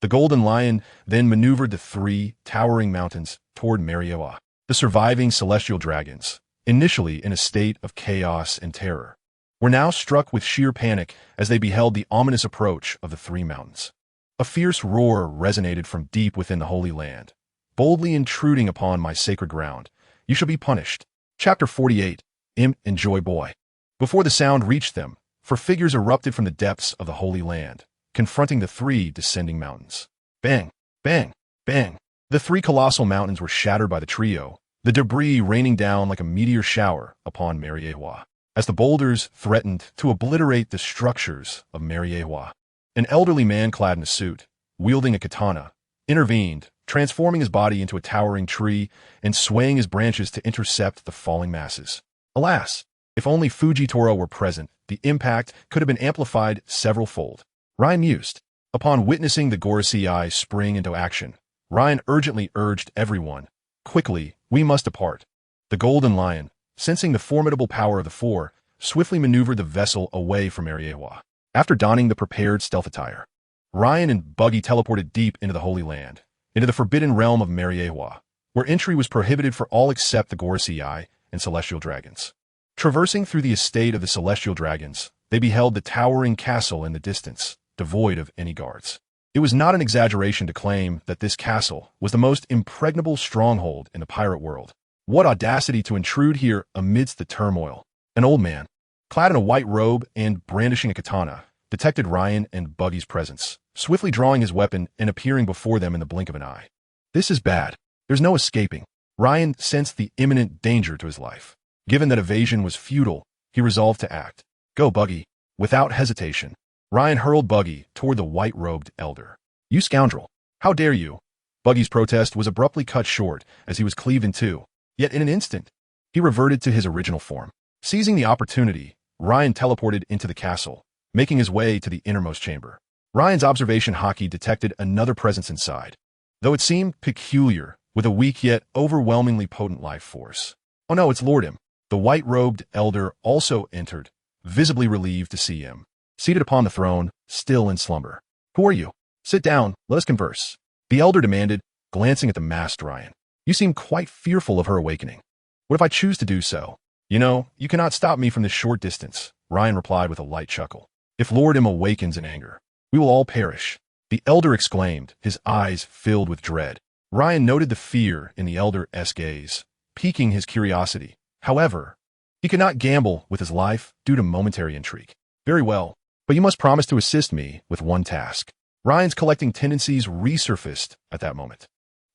The Golden Lion then maneuvered the 3 towering mountains toward Mariewa. The surviving celestial dragons, initially in a state of chaos and terror, were now struck with sheer panic as they beheld the ominous approach of the 3 mountains. A fierce roar resonated from deep within the Holy Land. "Boldly intruding upon my sacred ground, you shall be punished." Chapter 48, Enjoy Boy. Before the sound reached them, 4 figures erupted from the depths of the Holy Land, confronting the 3 descending mountains. Bang, bang, bang. The 3 colossal mountains were shattered by the trio, the debris raining down like a meteor shower upon Mariewa. As the boulders threatened to obliterate the structures of Mariewa, an elderly man clad in a suit, wielding a katana, intervened, transforming his body into a towering tree and swaying his branches to intercept the falling masses. Alas, if only Fujitora were present, the impact could have been amplified several-fold. Ryan mused. Upon witnessing the Gorosei spring into action, Ryan urgently urged everyone, "Quickly, we must depart." The Golden Lion, sensing the formidable power of the 4, swiftly maneuvered the vessel away from Mariewa. After donning the prepared stealth attire, Ryan and Buggy teleported deep into the Holy Land, into the forbidden realm of Mariewa, where entry was prohibited for all except the Gorosei and celestial dragons. Traversing through the estate of the celestial dragons, they beheld the towering castle in the distance, devoid of any guards. It was not an exaggeration to claim that this castle was the most impregnable stronghold in the pirate world. What audacity to intrude here amidst the turmoil. An old man, clad in a white robe and brandishing a katana, detected Ryan and Buggy's presence, swiftly drawing his weapon and appearing before them in the blink of an eye. This is bad. There's no escaping. Ryan sensed the imminent danger to his life. Given that evasion was futile, he resolved to act. "Go, Buggy." Without hesitation, Ryan hurled Buggy toward the white-robed elder. "You scoundrel! How dare you!" Buggy's protest was abruptly cut short as he was cleaved in two. Yet in an instant, he reverted to his original form. Seizing the opportunity, Ryan teleported into the castle, making his way to the innermost chamber. Ryan's observation hockey detected another presence inside, though it seemed peculiar, with a weak yet overwhelmingly potent life force. "Oh no, it's Lordham." The white-robed elder also entered, visibly relieved to see him, seated upon the throne, still in slumber. "Who are you? Sit down, let us converse," the elder demanded, glancing at the masked Ryan. "You seem quite fearful of her awakening. What if I choose to do so?" "You know, you cannot stop me from this short distance," Ryan replied with a light chuckle. "If Lord M awakens in anger, we will all perish," the elder exclaimed, his eyes filled with dread. Ryan noted the fear in the elder's gaze, piquing his curiosity. However, he could not gamble with his life due to momentary intrigue. "Very well, but you must promise to assist me with one task." Ryan's collecting tendencies resurfaced at that moment.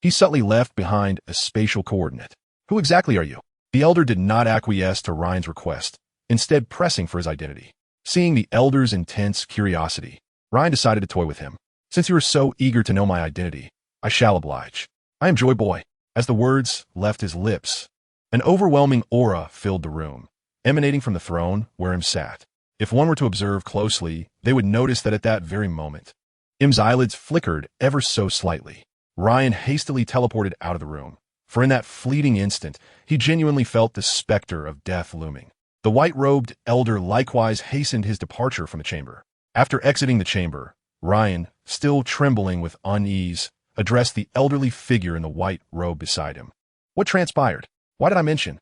He subtly left behind a spatial coordinate. Who exactly are you? The elder did not acquiesce to Ryan's request, instead pressing for his identity. Seeing the elder's intense curiosity, Ryan decided to toy with him. Since you are so eager to know my identity, I shall oblige. I am Joy Boy. As the words left his lips, an overwhelming aura filled the room, emanating from the throne where Im sat. If one were to observe closely, they would notice that at that very moment, Im's eyelids flickered ever so slightly. Ryan hastily teleported out of the room, for in that fleeting instant, he genuinely felt the specter of death looming. The white-robed elder likewise hastened his departure from the chamber. After exiting the chamber, Ryan, still trembling with unease, addressed the elderly figure in the white robe beside him. What transpired? Why did I mention?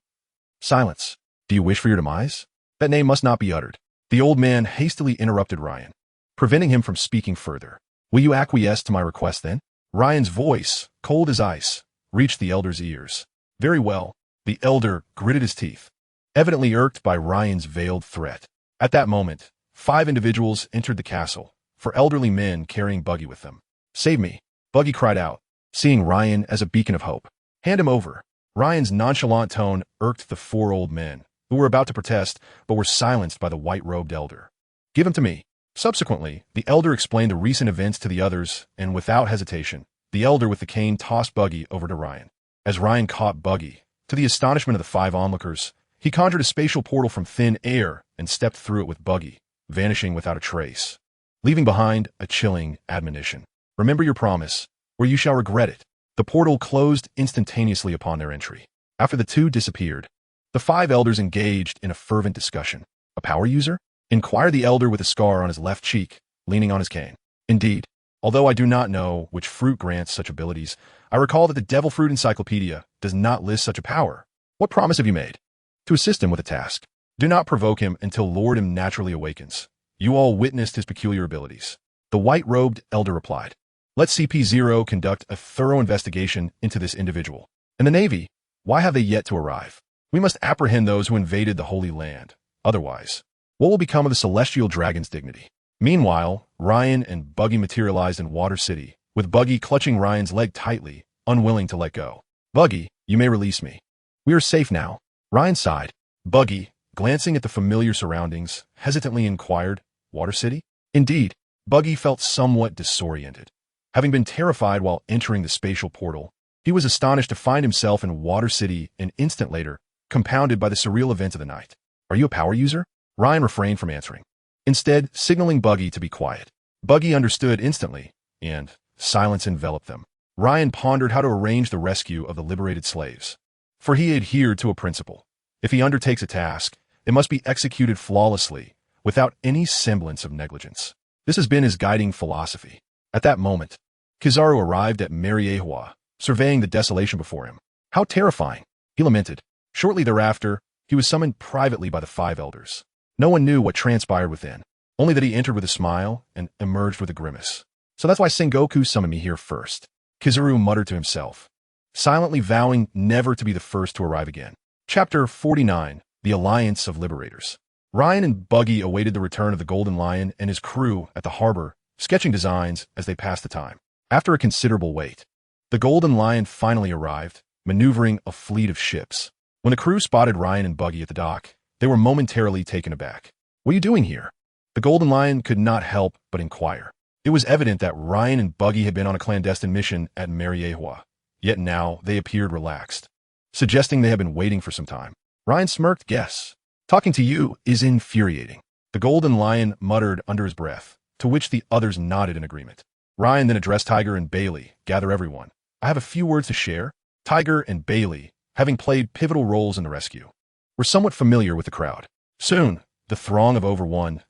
Silence. Do you wish for your demise? That name must not be uttered. The old man hastily interrupted Ryan, preventing him from speaking further. Will you acquiesce to my request then? Ryan's voice, cold as ice, reached the elder's ears. Very well. The elder gritted his teeth, evidently irked by Ryan's veiled threat. At that moment, 5 individuals entered the castle, 4 elderly men carrying Buggy with them. Save me, Buggy cried out, seeing Ryan as a beacon of hope. Hand him over. Ryan's nonchalant tone irked the 4 old men, who were about to protest but were silenced by the white-robed elder. Give him to me. Subsequently, the elder explained the recent events to the others, and without hesitation, the elder with the cane tossed Buggy over to Ryan. As Ryan caught Buggy, to the astonishment of the 5 onlookers, he conjured a spatial portal from thin air and stepped through it with Buggy, vanishing without a trace, leaving behind a chilling admonition. Remember your promise, or you shall regret it. The portal closed instantaneously upon their entry. After the 2 disappeared, the 5 elders engaged in a fervent discussion. A power user? Inquired the elder with a scar on his left cheek, leaning on his cane. Indeed. Although I do not know which fruit grants such abilities, I recall that the Devil Fruit Encyclopedia does not list such a power. What promise have you made? To assist him with a task. Do not provoke him until Lord Im naturally awakens. You all witnessed his peculiar abilities. The white-robed elder replied. Let CP0 conduct a thorough investigation into this individual. And the Navy, why have they yet to arrive? We must apprehend those who invaded the Holy Land. Otherwise, what will become of the Celestial Dragon's dignity? Meanwhile, Ryan and Buggy materialized in Water City, with Buggy clutching Ryan's leg tightly, unwilling to let go. Buggy, you may release me. We are safe now. Ryan sighed. Buggy, glancing at the familiar surroundings, hesitantly inquired, Water City? Indeed, Buggy felt somewhat disoriented. Having been terrified while entering the spatial portal, he was astonished to find himself in Water City an instant later, compounded by the surreal events of the night. Are you a power user? Ryan refrained from answering, instead signaling Buggy to be quiet. Buggy understood instantly, and silence enveloped them. Ryan pondered how to arrange the rescue of the liberated slaves. For he adhered to a principle. If he undertakes a task, it must be executed flawlessly, without any semblance of negligence. This has been his guiding philosophy. At that moment, Kizaru arrived at Mariewa, surveying the desolation before him. How terrifying, he lamented. Shortly thereafter, he was summoned privately by the 5 elders. No one knew what transpired within, only that he entered with a smile and emerged with a grimace. So that's why Sengoku summoned me here first, Kizaru muttered to himself, silently vowing never to be the first to arrive again. Chapter 49, The Alliance of Liberators. Ryan and Buggy awaited the return of the Golden Lion and his crew at the harbor, sketching designs as they passed the time. After a considerable wait, the Golden Lion finally arrived, maneuvering a fleet of ships. When the crew spotted Ryan and Buggy at the dock, they were momentarily taken aback. What are you doing here? The Golden Lion could not help but inquire. It was evident that Ryan and Buggy had been on a clandestine mission at Mariewa, yet now they appeared relaxed, suggesting they had been waiting for some time. Ryan smirked, Guess. Talking to you is infuriating. The Golden Lion muttered under his breath, to which the others nodded in agreement. Ryan then addressed Tiger and Bailey, Gather everyone. I have a few words to share. Tiger and Bailey, having played pivotal roles in the rescue, were somewhat familiar with the crowd. Soon, the throng of over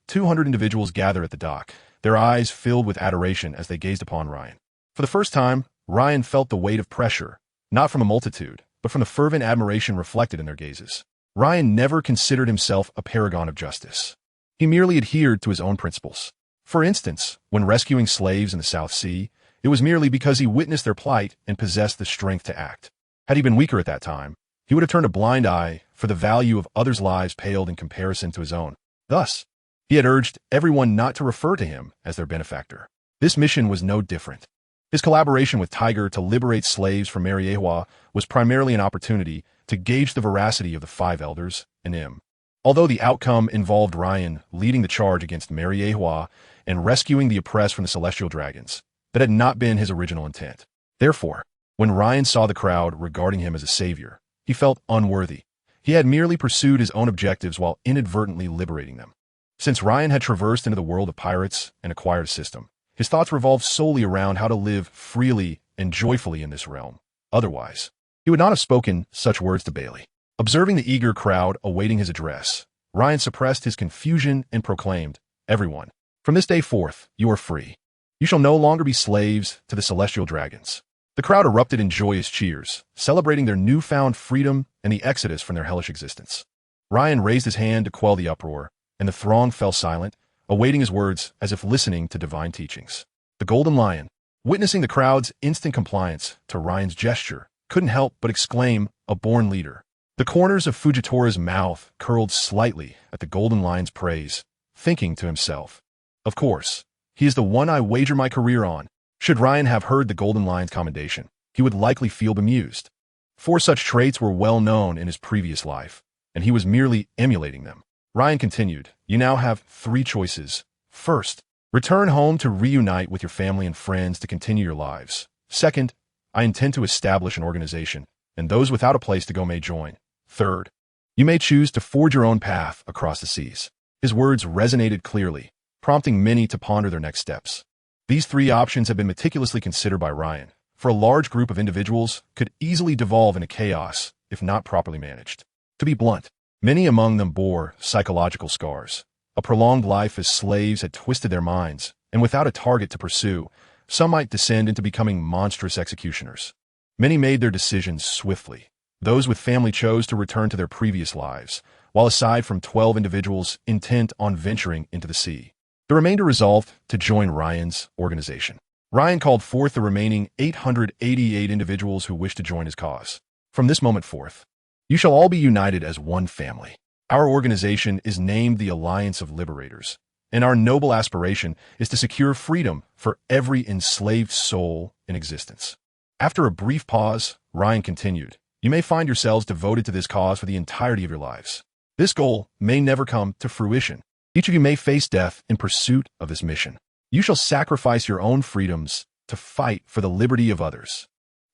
200 individuals gathered at the dock, their eyes filled with adoration as they gazed upon Ryan. For the first time, Ryan felt the weight of pressure, not from a multitude, but from the fervent admiration reflected in their gazes. Ryan never considered himself a paragon of justice. He merely adhered to his own principles. For instance, when rescuing slaves in the South Sea, it was merely because he witnessed their plight and possessed the strength to act. Had he been weaker at that time, he would have turned a blind eye, for the value of others' lives paled in comparison to his own. Thus, he had urged everyone not to refer to him as their benefactor. This mission was no different. His collaboration with Tiger to liberate slaves from Mariewa was primarily an opportunity to gauge the veracity of the five elders and him. Although the outcome involved Ryan leading the charge against Mariewa and rescuing the oppressed from the celestial dragons, that had not been his original intent. Therefore, when Ryan saw the crowd regarding him as a savior, he felt unworthy. He had merely pursued his own objectives while inadvertently liberating them. Since Ryan had traversed into the world of pirates and acquired a system, his thoughts revolved solely around how to live freely and joyfully in this realm. Otherwise, he would not have spoken such words to Bailey. Observing the eager crowd awaiting his address, Ryan suppressed his confusion and proclaimed, "Everyone, from this day forth, you are free. You shall no longer be slaves to the celestial dragons." The crowd erupted in joyous cheers, celebrating their newfound freedom and the exodus from their hellish existence. Ryan raised his hand to quell the uproar, and the throng fell silent, awaiting his words as if listening to divine teachings. The Golden Lion, witnessing the crowd's instant compliance to Ryan's gesture, couldn't help but exclaim, "A born leader." The corners of Fujitora's mouth curled slightly at the Golden Lion's praise, thinking to himself, "Of course, he is the one I wager my career on." Should Ryan have heard the Golden Lion's commendation, he would likely feel bemused. For such traits were well known in his previous life, and he was merely emulating them. Ryan continued, "You now have three choices. First, return home to reunite with your family and friends to continue your lives. Second, I intend to establish an organization, and those without a place to go may join. Third, you may choose to forge your own path across the seas." His words resonated clearly, prompting many to ponder their next steps. These three options have been meticulously considered by Ryan, for a large group of individuals could easily devolve into chaos if not properly managed. To be blunt, many among them bore psychological scars. A prolonged life as slaves had twisted their minds, and without a target to pursue, some might descend into becoming monstrous executioners. Many made their decisions swiftly. Those with family chose to return to their previous lives, while aside from 12 individuals intent on venturing into the sea, the remainder resolved to join Ryan's organization. Ryan called forth the remaining 888 individuals who wished to join his cause. "From this moment forth, you shall all be united as one family. Our organization is named the Alliance of Liberators, and our noble aspiration is to secure freedom for every enslaved soul in existence." After a brief pause, Ryan continued, "You may find yourselves devoted to this cause for the entirety of your lives. This goal may never come to fruition. Each of you may face death in pursuit of this mission. You shall sacrifice your own freedoms to fight for the liberty of others.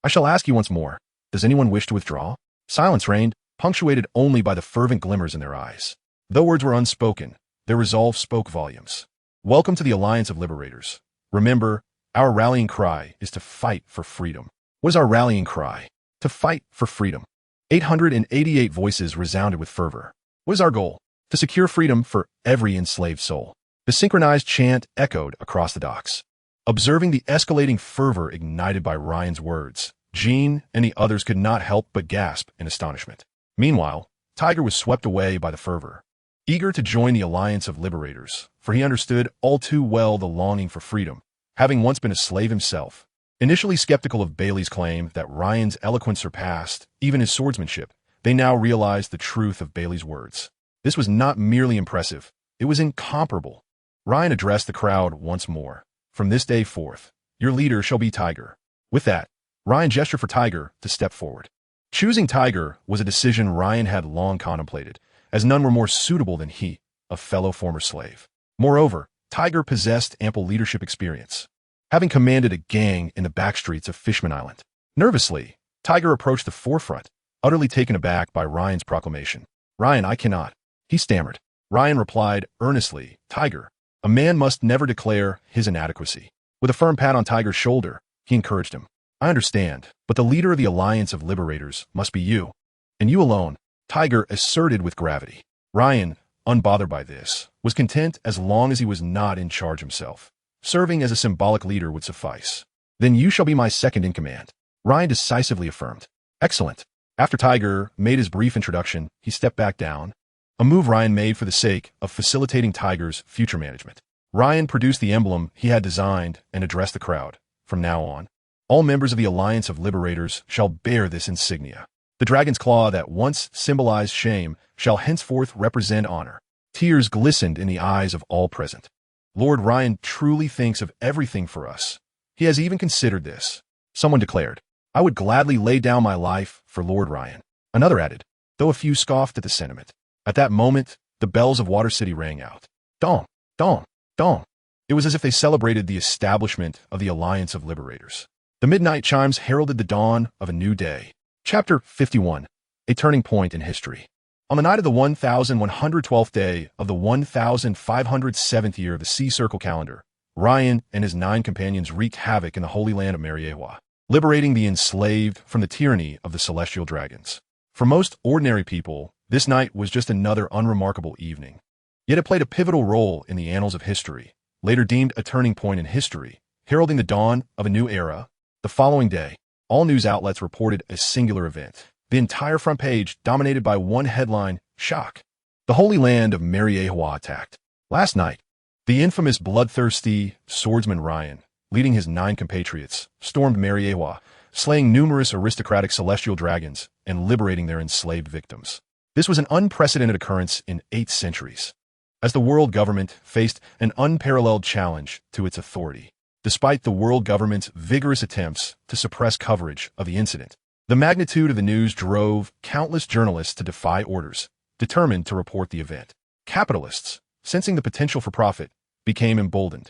I shall ask you once more, does anyone wish to withdraw?" Silence reigned, punctuated only by the fervent glimmers in their eyes. Though words were unspoken, their resolve spoke volumes. "Welcome to the Alliance of Liberators. Remember, our rallying cry is to fight for freedom." What is our rallying cry? To fight for freedom. 888 voices resounded with fervor. What is our goal? To secure freedom for every enslaved soul. The synchronized chant echoed across the docks. Observing the escalating fervor ignited by Ryan's words, Jean and the others could not help but gasp in astonishment. Meanwhile, Tiger was swept away by the fervor, eager to join the Alliance of Liberators, for he understood all too well the longing for freedom, having once been a slave himself. Initially skeptical of Bailey's claim that Ryan's eloquence surpassed even his swordsmanship, they now realized the truth of Bailey's words. This was not merely impressive, it was incomparable. Ryan addressed the crowd once more. "From this day forth, your leader shall be Tiger." With that, Ryan gestured for Tiger to step forward. Choosing Tiger was a decision Ryan had long contemplated, as none were more suitable than he, a fellow former slave. Moreover, Tiger possessed ample leadership experience, having commanded a gang in the backstreets of Fishman Island. Nervously, Tiger approached the forefront, utterly taken aback by Ryan's proclamation. "Ryan, I cannot," he stammered. Ryan replied earnestly, "Tiger, a man must never declare his inadequacy." With a firm pat on Tiger's shoulder, he encouraged him. "I understand, but the leader of the Alliance of Liberators must be you, and you alone," Tiger asserted with gravity. Ryan, unbothered by this, was content as long as he was not in charge himself. Serving as a symbolic leader would suffice. "Then you shall be my second in command," Ryan decisively affirmed. "Excellent." After Tiger made his brief introduction, he stepped back down, a move Ryan made for the sake of facilitating Tiger's future management. Ryan produced the emblem he had designed and addressed the crowd. "From now on, all members of the Alliance of Liberators shall bear this insignia. The dragon's claw that once symbolized shame shall henceforth represent honor." Tears glistened in the eyes of all present. Lord Ryan truly thinks of everything for us. He has even considered this. Someone declared, I would gladly lay down my life for Lord Ryan. Another added, though a few scoffed at the sentiment. At that moment, the bells of Water City rang out. Dong, dong, dong. It was as if they celebrated the establishment of the Alliance of Liberators. The midnight chimes heralded the dawn of a new day. Chapter 51. A turning point in history. On the night of the 1112th day of the 1507th year of the Sea Circle calendar, Ryan and his 9 companions wreaked havoc in the Holy Land of Mariewa, liberating the enslaved from the tyranny of the celestial dragons. For most ordinary people, this night was just another unremarkable evening. Yet it played a pivotal role in the annals of history, later deemed a turning point in history, heralding the dawn of a new era. The following day, all news outlets reported a singular event. The entire front page dominated by one headline, Shock. The Holy Land of Mariewa attacked. Last night, the infamous bloodthirsty swordsman Ryan, leading his 9 compatriots, stormed Mariewa, slaying numerous aristocratic celestial dragons and liberating their enslaved victims. This was an unprecedented occurrence in 8 centuries, as the world government faced an unparalleled challenge to its authority. Despite the world government's vigorous attempts to suppress coverage of the incident, the magnitude of the news drove countless journalists to defy orders, determined to report the event. Capitalists, sensing the potential for profit, became emboldened.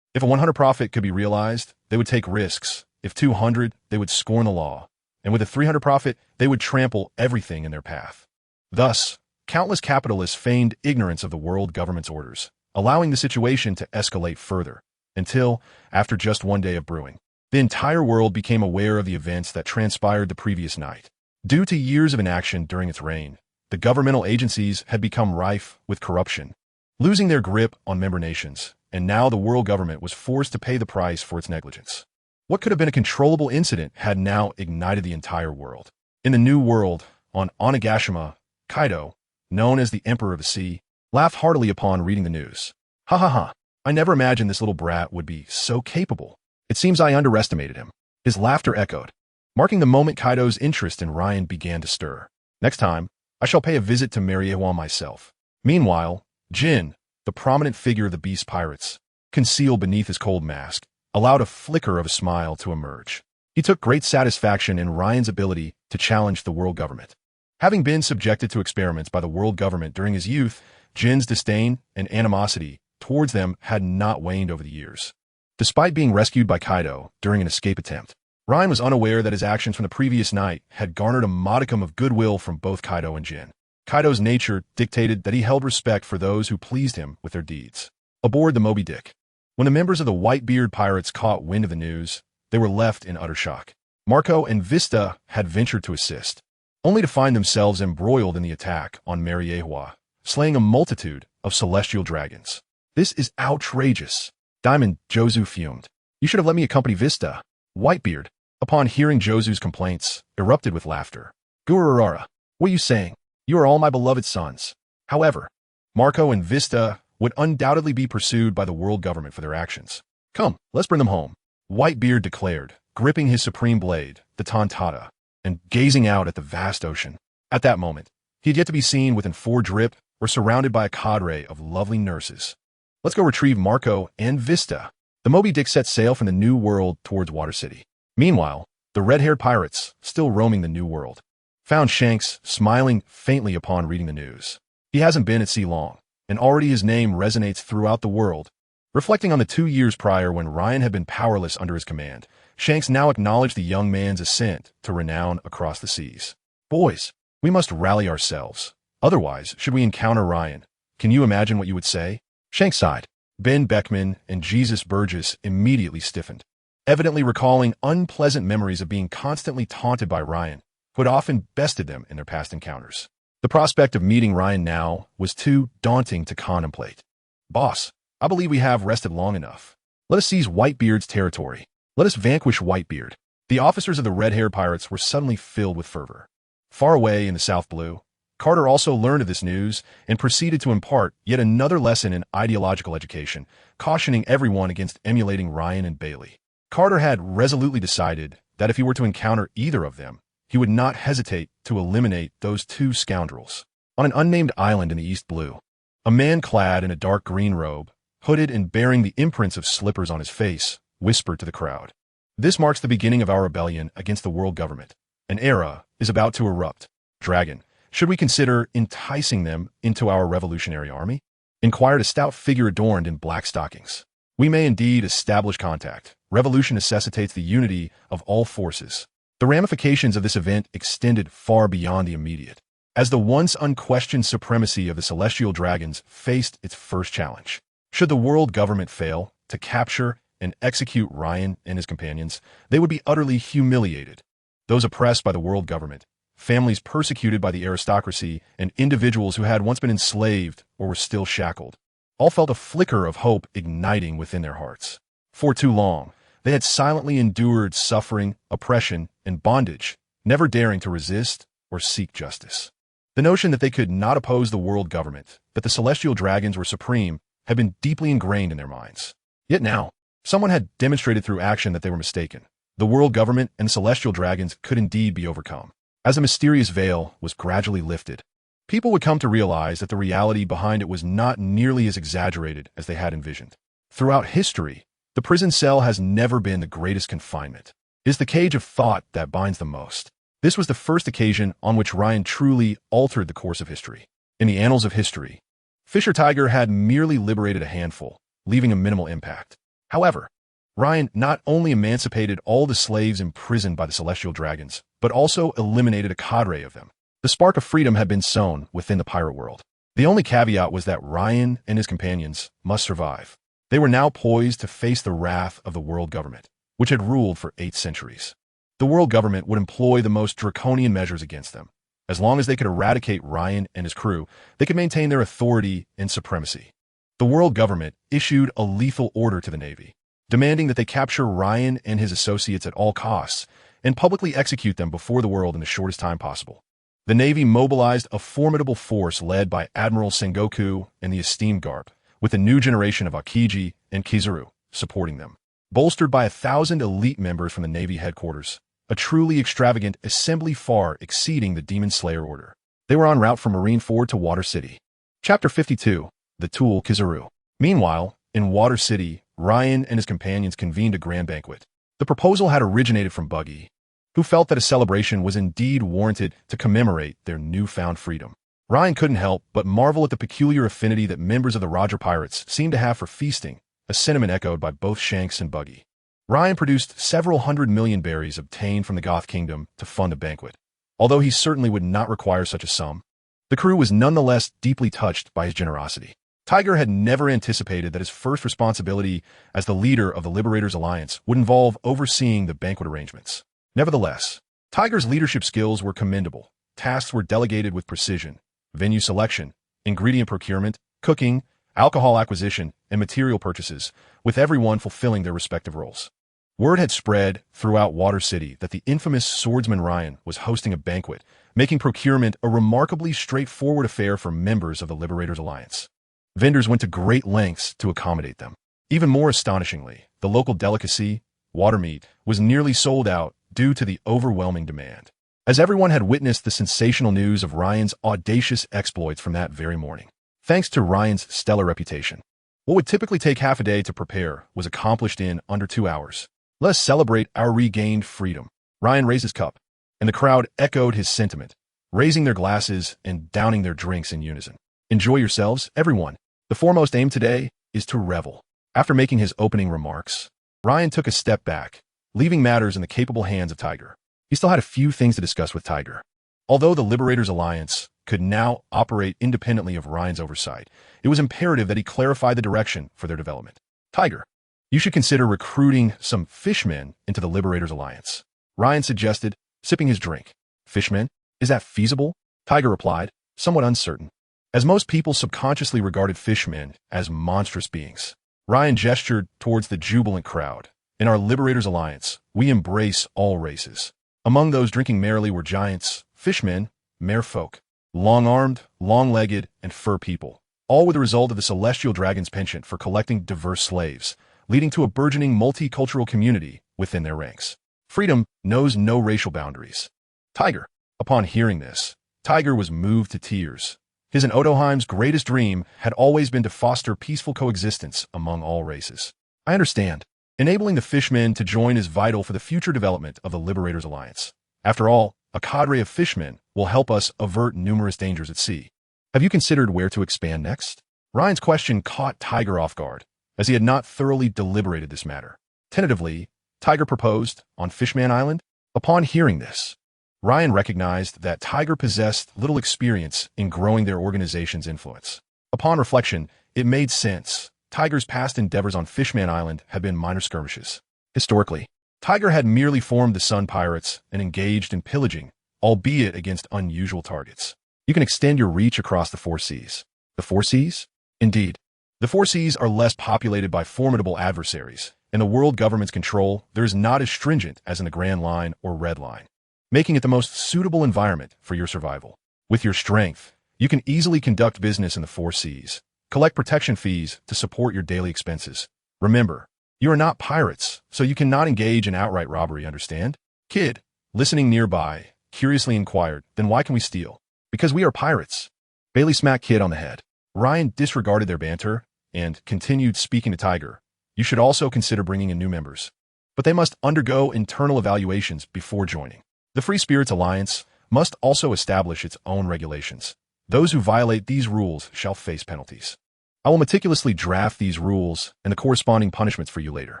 If a 100 profit could be realized, they would take risks. If 200, they would scorn the law. And with a 300 profit, they would trample everything in their path. Thus, countless capitalists feigned ignorance of the world government's orders, allowing the situation to escalate further, until, after just one day of brewing, the entire world became aware of the events that transpired the previous night. Due to years of inaction during its reign, the governmental agencies had become rife with corruption, losing their grip on member nations, and now the world government was forced to pay the price for its negligence. What could have been a controllable incident had now ignited the entire world. In the New World, on Onigashima, Kaido, known as the Emperor of the Sea, laughed heartily upon reading the news. Ha ha ha, I never imagined this little brat would be so capable. It seems I underestimated him. His laughter echoed, marking the moment Kaido's interest in Ryan began to stir. Next time, I shall pay a visit to Mariewa myself. Meanwhile, Jin, the prominent figure of the Beast Pirates, concealed beneath his cold mask, allowed a flicker of a smile to emerge. He took great satisfaction in Ryan's ability to challenge the world government. Having been subjected to experiments by the world government during his youth, Jin's disdain and animosity towards them had not waned over the years. Despite being rescued by Kaido during an escape attempt, Ryan was unaware that his actions from the previous night had garnered a modicum of goodwill from both Kaido and Jin. Kaido's nature dictated that he held respect for those who pleased him with their deeds. Aboard the Moby Dick, when the members of the Whitebeard pirates caught wind of the news, they were left in utter shock. Marco and Vista had ventured to assist, only to find themselves embroiled in the attack on Mariewa, slaying a multitude of celestial dragons. This is outrageous. Diamond Jozu fumed. You should have let me accompany Vista. Whitebeard, upon hearing Jozu's complaints, erupted with laughter. Gururara, what are you saying? You are all my beloved sons. However, Marco and Vista would undoubtedly be pursued by the world government for their actions. Come, let's bring them home, Whitebeard declared, gripping his supreme blade, the Tontata, and gazing out at the vast ocean. At that moment, he had yet to be seen within 4 drip or surrounded by a cadre of lovely nurses. Let's go retrieve Marco and Vista. The Moby Dick set sail from the New World towards Water City. Meanwhile, the red-haired pirates, still roaming the New World, found Shanks smiling faintly upon reading the news. He hasn't been at sea long, and already his name resonates throughout the world. Reflecting on the 2 years prior when Ryan had been powerless under his command, Shanks now acknowledged the young man's ascent to renown across the seas. Boys, we must rally ourselves. Otherwise, should we encounter Ryan, can you imagine what you would say? Shanks sighed. Ben Beckman and Jesus Burgess immediately stiffened, evidently recalling unpleasant memories of being constantly taunted by Ryan, who had often bested them in their past encounters. The prospect of meeting Ryan now was too daunting to contemplate. Boss, I believe we have rested long enough. Let us seize Whitebeard's territory. Let us vanquish Whitebeard. The officers of the red-haired pirates were suddenly filled with fervor. Far away in the South Blue, Carter also learned of this news and proceeded to impart yet another lesson in ideological education, cautioning everyone against emulating Ryan and Bailey. Carter had resolutely decided that if he were to encounter either of them, he would not hesitate to eliminate those 2 scoundrels. On an unnamed island in the East Blue, a man clad in a dark green robe, hooded and bearing the imprints of slippers on his face, whispered to the crowd. This marks the beginning of our rebellion against the world government. An era is about to erupt. Dragon, should we consider enticing them into our revolutionary army? Inquired a stout figure adorned in black stockings. We may indeed establish contact. Revolution necessitates the unity of all forces. The ramifications of this event extended far beyond the immediate, as the once unquestioned supremacy of the celestial dragons faced its first challenge. Should the world government fail to capture and execute Ryan and his companions, they would be utterly humiliated. Those oppressed by the world government, families persecuted by the aristocracy, and individuals who had once been enslaved or were still shackled, all felt a flicker of hope igniting within their hearts. For too long, they had silently endured suffering, oppression, and bondage, never daring to resist or seek justice. The notion that they could not oppose the world government, that the celestial dragons were supreme, had been deeply ingrained in their minds. Yet now, someone had demonstrated through action that they were mistaken. The world government and the celestial dragons could indeed be overcome. As a mysterious veil was gradually lifted, people would come to realize that the reality behind it was not nearly as exaggerated as they had envisioned. Throughout history, the prison cell has never been the greatest confinement. It is the cage of thought that binds the most. This was the first occasion on which Ryan truly altered the course of history. In the annals of history, Fisher Tiger had merely liberated a handful, leaving a minimal impact. However, Ryan not only emancipated all the slaves imprisoned by the celestial dragons, but also eliminated a cadre of them. The spark of freedom had been sown within the pirate world. The only caveat was that Ryan and his companions must survive. They were now poised to face the wrath of the world government, which had ruled for 8 centuries. The world government would employ the most draconian measures against them. As long as they could eradicate Ryan and his crew, they could maintain their authority and supremacy. The world government issued a lethal order to the Navy, demanding that they capture Ryan and his associates at all costs and publicly execute them before the world in the shortest time possible. The Navy mobilized a formidable force led by Admiral Sengoku and the esteemed Garp, with a new generation of Akiji and Kizaru supporting them. Bolstered by 1,000 elite members from the Navy headquarters, a truly extravagant assembly far exceeding the Demon Slayer order. They were en route from Marineford to Water City. Chapter 52, The Tool Kizaru. Meanwhile, in Water City, Ryan and his companions convened a grand banquet. The proposal had originated from Buggy, who felt that a celebration was indeed warranted to commemorate their newfound freedom. Ryan couldn't help but marvel at the peculiar affinity that members of the Roger Pirates seemed to have for feasting, a sentiment echoed by both Shanks and Buggy. Ryan produced several 100 million berries obtained from the Goth Kingdom to fund the banquet. Although he certainly would not require such a sum, the crew was nonetheless deeply touched by his generosity. Tiger had never anticipated that his first responsibility as the leader of the Liberators Alliance would involve overseeing the banquet arrangements. Nevertheless, Tiger's leadership skills were commendable. Tasks were delegated with precision: venue selection, ingredient procurement, cooking, alcohol acquisition, and material purchases, with everyone fulfilling their respective roles. Word had spread throughout Water City that the infamous swordsman Ryan was hosting a banquet, making procurement a remarkably straightforward affair for members of the Liberators Alliance. Vendors went to great lengths to accommodate them. Even more astonishingly, the local delicacy, water meat, was nearly sold out due to the overwhelming demand, as everyone had witnessed the sensational news of Ryan's audacious exploits from that very morning. Thanks to Ryan's stellar reputation, what would typically take half a day to prepare was accomplished in under 2 hours. Let us celebrate our regained freedom. Ryan raised his cup, and the crowd echoed his sentiment, raising their glasses and downing their drinks in unison. Enjoy yourselves, everyone. The foremost aim today is to revel. After making his opening remarks, Ryan took a step back, leaving matters in the capable hands of Tiger. He still had a few things to discuss with Tiger. Although the Liberators Alliance could now operate independently of Ryan's oversight, it was imperative that he clarify the direction for their development. Tiger, you should consider recruiting some fishmen into the Liberators Alliance, Ryan suggested, sipping his drink. Fishmen? Is that feasible? Tiger replied, somewhat uncertain. As most people subconsciously regarded fishmen as monstrous beings, Ryan gestured towards the jubilant crowd. In our Liberators Alliance, we embrace all races. Among those drinking merrily were giants, fishmen, merfolk, long-armed, long-legged, and fur people, all were the result of the Celestial Dragon's penchant for collecting diverse slaves, leading to a burgeoning multicultural community within their ranks. Freedom knows no racial boundaries. Tiger. Upon hearing this, Tiger was moved to tears. His and Otoheim's greatest dream had always been to foster peaceful coexistence among all races. I understand. Enabling the fishmen to join is vital for the future development of the Liberators Alliance. After all, a cadre of fishmen will help us avert numerous dangers at sea. Have you considered where to expand next? Ryan's question caught Tiger off guard, as he had not thoroughly deliberated this matter. Tentatively, Tiger proposed on Fishman Island. Upon hearing this, Ryan recognized that Tiger possessed little experience in growing their organization's influence. Upon reflection, it made sense. Tiger's past endeavors on Fishman Island had been minor skirmishes. Historically, Tiger had merely formed the Sun Pirates and engaged in pillaging, albeit against unusual targets. You can extend your reach across the Four Seas. The Four Seas? Indeed. The Four Seas are less populated by formidable adversaries, and the world government's control there is not as stringent as in the Grand Line or Red Line, making it the most suitable environment for your survival. With your strength, you can easily conduct business in the Four Seas, collect protection fees to support your daily expenses. Remember, you are not pirates, so you cannot engage in outright robbery, understand? Kid, listening nearby, curiously inquired, then why can we steal? Because we are pirates. Bailey smacked Kid on the head. Ryan disregarded their banter and continued speaking to Tiger. You should also consider bringing in new members, but they must undergo internal evaluations before joining. The Free Spirits Alliance must also establish its own regulations. Those who violate these rules shall face penalties. I will meticulously draft these rules and the corresponding punishments for you later.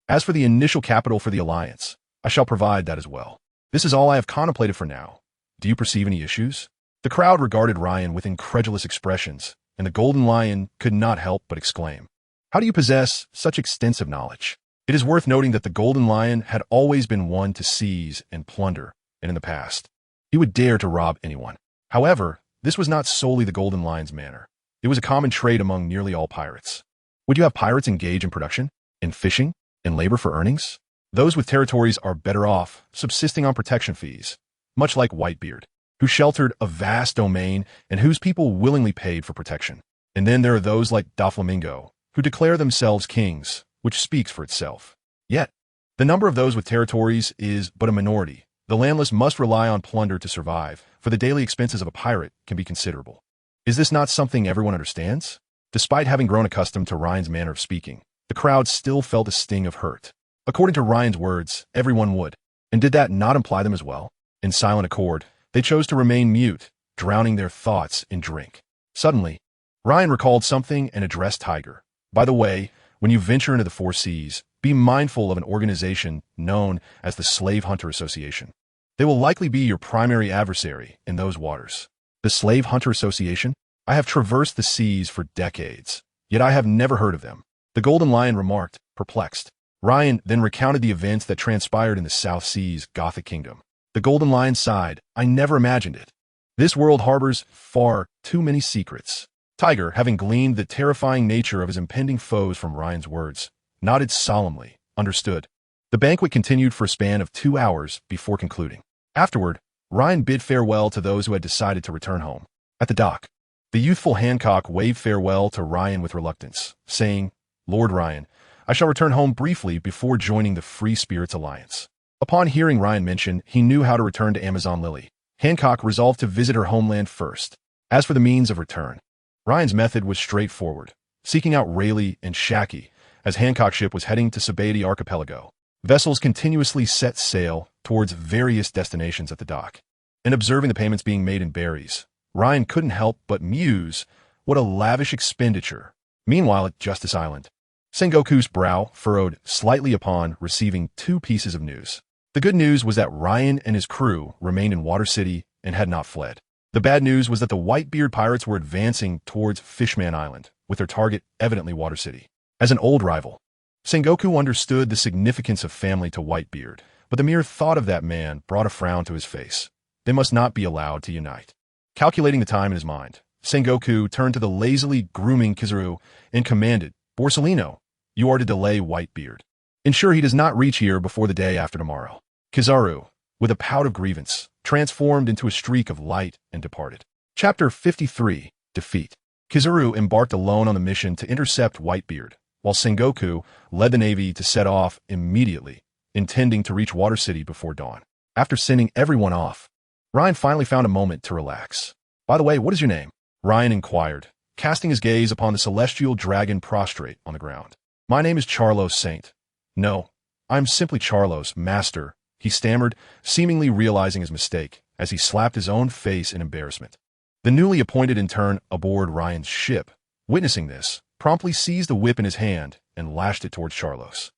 As for the initial capital for the Alliance, I shall provide that as well. This is all I have contemplated for now. Do you perceive any issues? The crowd regarded Ryan with incredulous expressions, and the Golden Lion could not help but exclaim, "How do you possess such extensive knowledge?" It is worth noting that the Golden Lion had always been one to seize and plunder, and in the past, he would dare to rob anyone. However, this was not solely the Golden Lion's manner. It was a common trait among nearly all pirates. Would you have pirates engage in production, in fishing, in labor for earnings? Those with territories are better off, subsisting on protection fees, much like Whitebeard, who sheltered a vast domain and whose people willingly paid for protection. And then there are those like Doflamingo, who declare themselves kings, which speaks for itself. Yet, the number of those with territories is but a minority. The landless must rely on plunder to survive, for the daily expenses of a pirate can be considerable. Is this not something everyone understands? Despite having grown accustomed to Ryan's manner of speaking, the crowd still felt a sting of hurt. According to Ryan's words, everyone would. And did that not imply them as well? In silent accord, they chose to remain mute, drowning their thoughts in drink. Suddenly, Ryan recalled something and addressed Tiger. By the way, when you venture into the Four Seas, be mindful of an organization known as the Slave Hunter Association. They will likely be your primary adversary in those waters. The Slave Hunter Association? I have traversed the seas for decades, yet I have never heard of them. The Golden Lion remarked, perplexed. Ryan then recounted the events that transpired in the South Seas Gothic Kingdom. The Golden Lion sighed. I never imagined it. This world harbors far too many secrets. Tiger, having gleaned the terrifying nature of his impending foes from Ryan's words, nodded solemnly, understood. The banquet continued for a span of 2 hours before concluding. Afterward, Ryan bid farewell to those who had decided to return home. At the dock, the youthful Hancock waved farewell to Ryan with reluctance, saying, Lord Ryan, I shall return home briefly before joining the Free Spirits Alliance. Upon hearing Ryan mention he knew how to return to Amazon Lily, Hancock resolved to visit her homeland first. As for the means of return, Ryan's method was straightforward, seeking out Rayleigh and Shacky as Hancock's ship was heading to Sabaody Archipelago. Vessels continuously set sail towards various destinations at the dock. And observing the payments being made in berries, Ryan couldn't help but muse, what a lavish expenditure. Meanwhile at Justice Island, Sengoku's brow furrowed slightly upon receiving 2 pieces of news. The good news was that Ryan and his crew remained in Water City and had not fled. The bad news was that the Whitebeard pirates were advancing towards Fishman Island, with their target evidently Water City. As an old rival, Sengoku understood the significance of family to Whitebeard, but the mere thought of that man brought a frown to his face. They must not be allowed to unite. Calculating the time in his mind, Sengoku turned to the lazily grooming Kizaru and commanded, Borsellino, you are to delay Whitebeard. Ensure he does not reach here before the day after tomorrow. Kizaru, with a pout of grievance, transformed into a streak of light and departed. Chapter 53, Defeat. Kizaru embarked alone on the mission to intercept Whitebeard, while Sengoku led the Navy to set off immediately, intending to reach Water City before dawn. After sending everyone off, Ryan finally found a moment to relax. By the way, what is your name? Ryan inquired, casting his gaze upon the celestial dragon prostrate on the ground. My name is Charlos Saint. No, I'm simply Charlos, master, he stammered, seemingly realizing his mistake, as he slapped his own face in embarrassment. The newly appointed intern aboard Ryan's ship, witnessing this, promptly seized a whip in his hand and lashed it towards Charlos.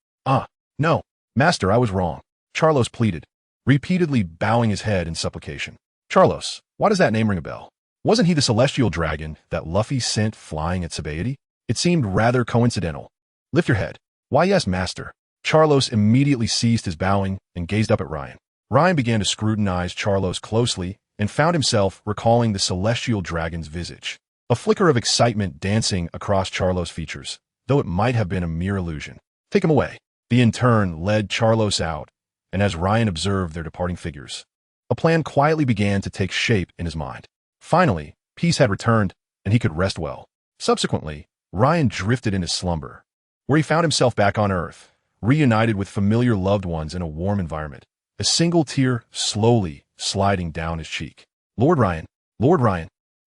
No, master, I was wrong, Charlos pleaded, repeatedly bowing his head in supplication. Charlos, why does that name ring a bell? Wasn't he the celestial dragon that Luffy sent flying at Sabaody? It seemed rather coincidental. Lift your head. Why yes, master. Charlos immediately ceased his bowing and gazed up at Ryan. Ryan began to scrutinize Charlos closely and found himself recalling the celestial dragon's visage. A flicker of excitement dancing across Charlos' features, though it might have been a mere illusion. Take him away. The intern led Charlos out, and as Ryan observed their departing figures, a plan quietly began to take shape in his mind. Finally, peace had returned, and he could rest well. Subsequently, Ryan drifted into slumber, where he found himself back on Earth, reunited with familiar loved ones in a warm environment, a single tear slowly sliding down his cheek. Lord Ryan,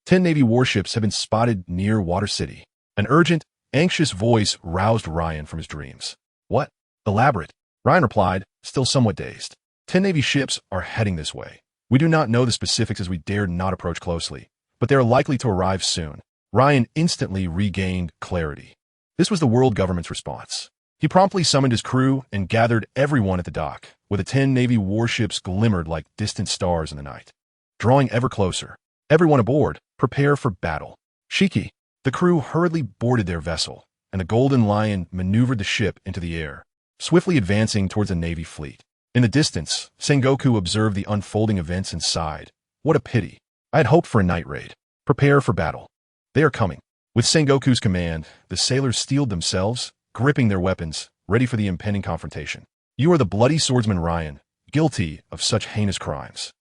10 Navy warships have been spotted near Water City. An urgent, anxious voice roused Ryan from his dreams. What? Elaborate, Ryan replied, still somewhat dazed. 10 Navy ships are heading this way. We do not know the specifics as we dared not approach closely, but they are likely to arrive soon. Ryan instantly regained clarity. This was the world government's response. He promptly summoned his crew and gathered everyone at the dock, where the 10 Navy warships glimmered like distant stars in the night. Drawing ever closer, everyone aboard, prepare for battle. Shiki, the crew hurriedly boarded their vessel, and the Golden Lion maneuvered the ship into the air, swiftly advancing towards the Navy fleet. In the distance, Sengoku observed the unfolding events and sighed. What a pity. I had hoped for a night raid. Prepare for battle. They are coming. With Sengoku's command, the sailors steeled themselves, gripping their weapons, ready for the impending confrontation. You are the bloody swordsman Ryan, guilty of such heinous crimes.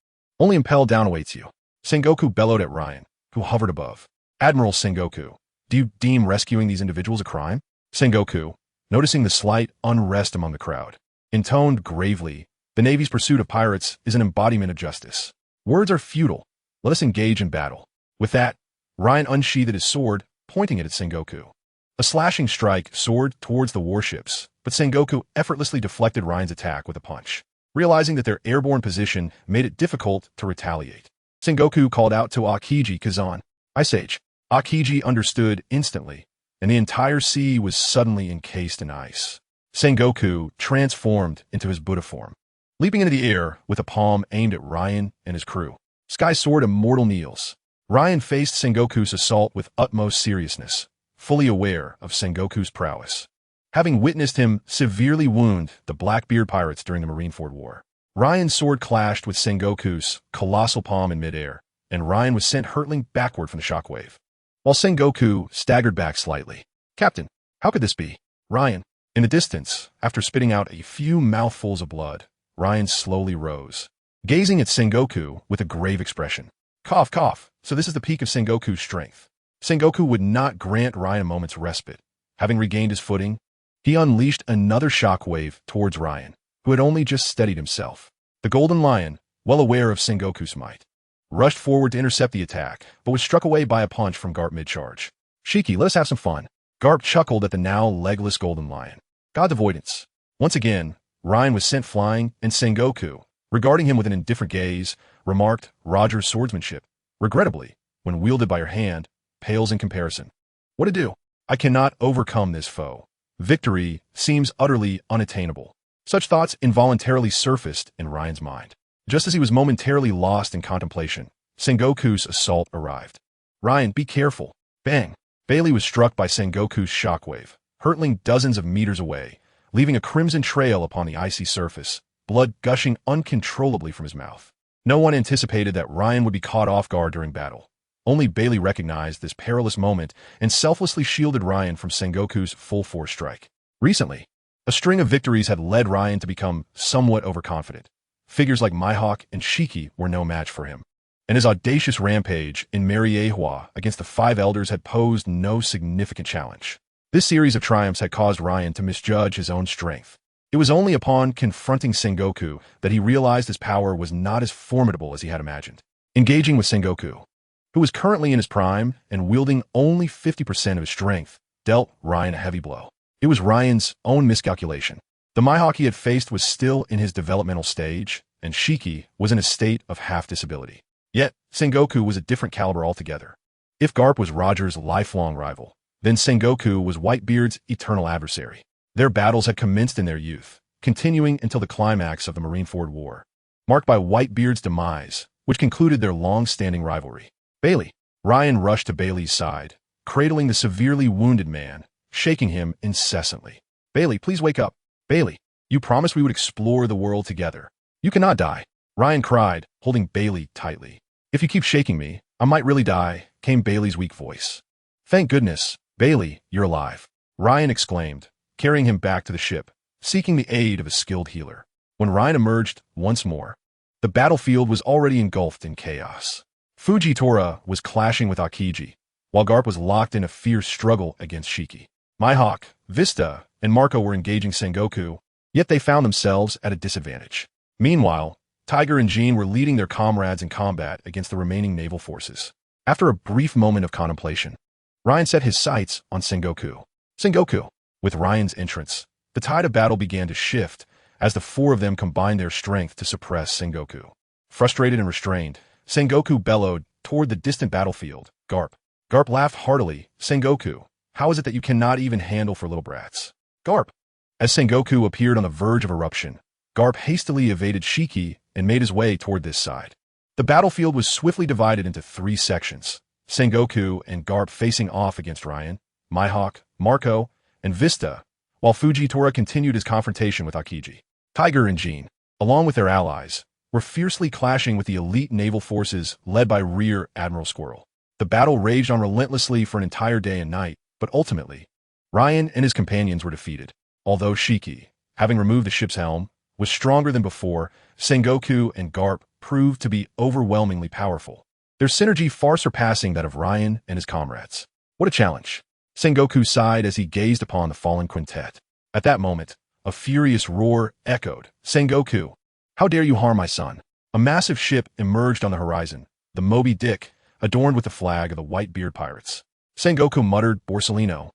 Only impelled down awaits you. Sengoku bellowed at Ryan, who hovered above. Admiral Sengoku, do you deem rescuing these individuals a crime? Sengoku, noticing the slight unrest among the crowd, intoned gravely, the Navy's pursuit of pirates is an embodiment of justice. Words are futile. Let us engage in battle. With that, Ryan unsheathed his sword, pointing it at Sengoku. A slashing strike soared towards the warships, but Sengoku effortlessly deflected Ryan's attack with a punch. Realizing that their airborne position made it difficult to retaliate, Sengoku called out to Aokiji Kazan. Ice Age. Aokiji understood instantly, and the entire sea was suddenly encased in ice. Sengoku transformed into his Buddha form, leaping into the air with a palm aimed at Ryan and his crew. Sky Sword Immortal kneels. Ryan faced Sengoku's assault with utmost seriousness, fully aware of Sengoku's prowess. Having witnessed him severely wound the Blackbeard pirates during the Marineford War, Ryan's sword clashed with Sengoku's colossal palm in midair, and Ryan was sent hurtling backward from the shockwave, while Sengoku staggered back slightly. Captain, how could this be? Ryan. In the distance, after spitting out a few mouthfuls of blood, Ryan slowly rose, gazing at Sengoku with a grave expression. Cough, cough. So this is the peak of Sengoku's strength. Sengoku would not grant Ryan a moment's respite. Having regained his footing, he unleashed another shockwave towards Ryan, who had only just steadied himself. The Golden Lion, well aware of Sengoku's might, rushed forward to intercept the attack, but was struck away by a punch from Garp mid-charge. Shiki, let us have some fun. Garp chuckled at the now legless Golden Lion. God's avoidance. Once again, Ryan was sent flying, and Sengoku, regarding him with an indifferent gaze, remarked, Roger's swordsmanship, regrettably, when wielded by your hand, pales in comparison. What to do? I cannot overcome this foe. Victory seems utterly unattainable. Such thoughts involuntarily surfaced in Ryan's mind. Just as he was momentarily lost in contemplation, Sengoku's assault arrived. Ryan, be careful. Bang! Bailey was struck by Sengoku's shockwave, hurtling dozens of meters away, leaving a crimson trail upon the icy surface, blood gushing uncontrollably from his mouth. No one anticipated that Ryan would be caught off guard during battle. Only Bailey recognized this perilous moment and selflessly shielded Ryan from Sengoku's full-force strike. Recently, a string of victories had led Ryan to become somewhat overconfident. Figures like Mihawk and Shiki were no match for him, and his audacious rampage in Mariehua against the Five Elders had posed no significant challenge. This series of triumphs had caused Ryan to misjudge his own strength. It was only upon confronting Sengoku that he realized his power was not as formidable as he had imagined. Engaging with Sengoku, who was currently in his prime and wielding only 50% of his strength, dealt Ryan a heavy blow. It was Ryan's own miscalculation. The Mihawk he had faced was still in his developmental stage, and Shiki was in a state of half-disability. Yet, Sengoku was a different caliber altogether. If Garp was Roger's lifelong rival, then Sengoku was Whitebeard's eternal adversary. Their battles had commenced in their youth, continuing until the climax of the Marineford War, marked by Whitebeard's demise, which concluded their long-standing rivalry. Bailey. Ryan rushed to Bailey's side, cradling the severely wounded man, shaking him incessantly. Bailey, please wake up. Bailey, you promised we would explore the world together. You cannot die. Ryan cried, holding Bailey tightly. If you keep shaking me, I might really die, came Bailey's weak voice. Thank goodness, Bailey, you're alive. Ryan exclaimed, carrying him back to the ship, seeking the aid of a skilled healer. When Ryan emerged once more, the battlefield was already engulfed in chaos. Fujitora was clashing with Akiji, while Garp was locked in a fierce struggle against Shiki. Mihawk, Vista, and Marco were engaging Sengoku, yet they found themselves at a disadvantage. Meanwhile, Tiger and Jean were leading their comrades in combat against the remaining naval forces. After a brief moment of contemplation, Ryan set his sights on Sengoku. Sengoku. With Ryan's entrance, the tide of battle began to shift as the four of them combined their strength to suppress Sengoku. Frustrated and restrained, Sengoku bellowed toward the distant battlefield. Garp. Garp laughed heartily. Sengoku, how is it that you cannot even handle for little brats? Garp. As Sengoku appeared on the verge of eruption, Garp hastily evaded Shiki and made his way toward this side. The battlefield was swiftly divided into three sections, Sengoku and Garp facing off against Ryan, Mihawk, Marco, and Vista, while Fujitora continued his confrontation with Akiji. Tiger and Jean, along with their allies, were fiercely clashing with the elite naval forces led by Rear Admiral Squirrel. The battle raged on relentlessly for an entire day and night, but ultimately, Ryan and his companions were defeated. Although Shiki, having removed the ship's helm, was stronger than before, Sengoku and Garp proved to be overwhelmingly powerful, their synergy far surpassing that of Ryan and his comrades. What a challenge! Sengoku sighed as he gazed upon the fallen quintet. At that moment, a furious roar echoed. Sengoku, how dare you harm my son? A massive ship emerged on the horizon, the Moby Dick, adorned with the flag of the Whitebeard pirates. Sengoku muttered, Borsellino.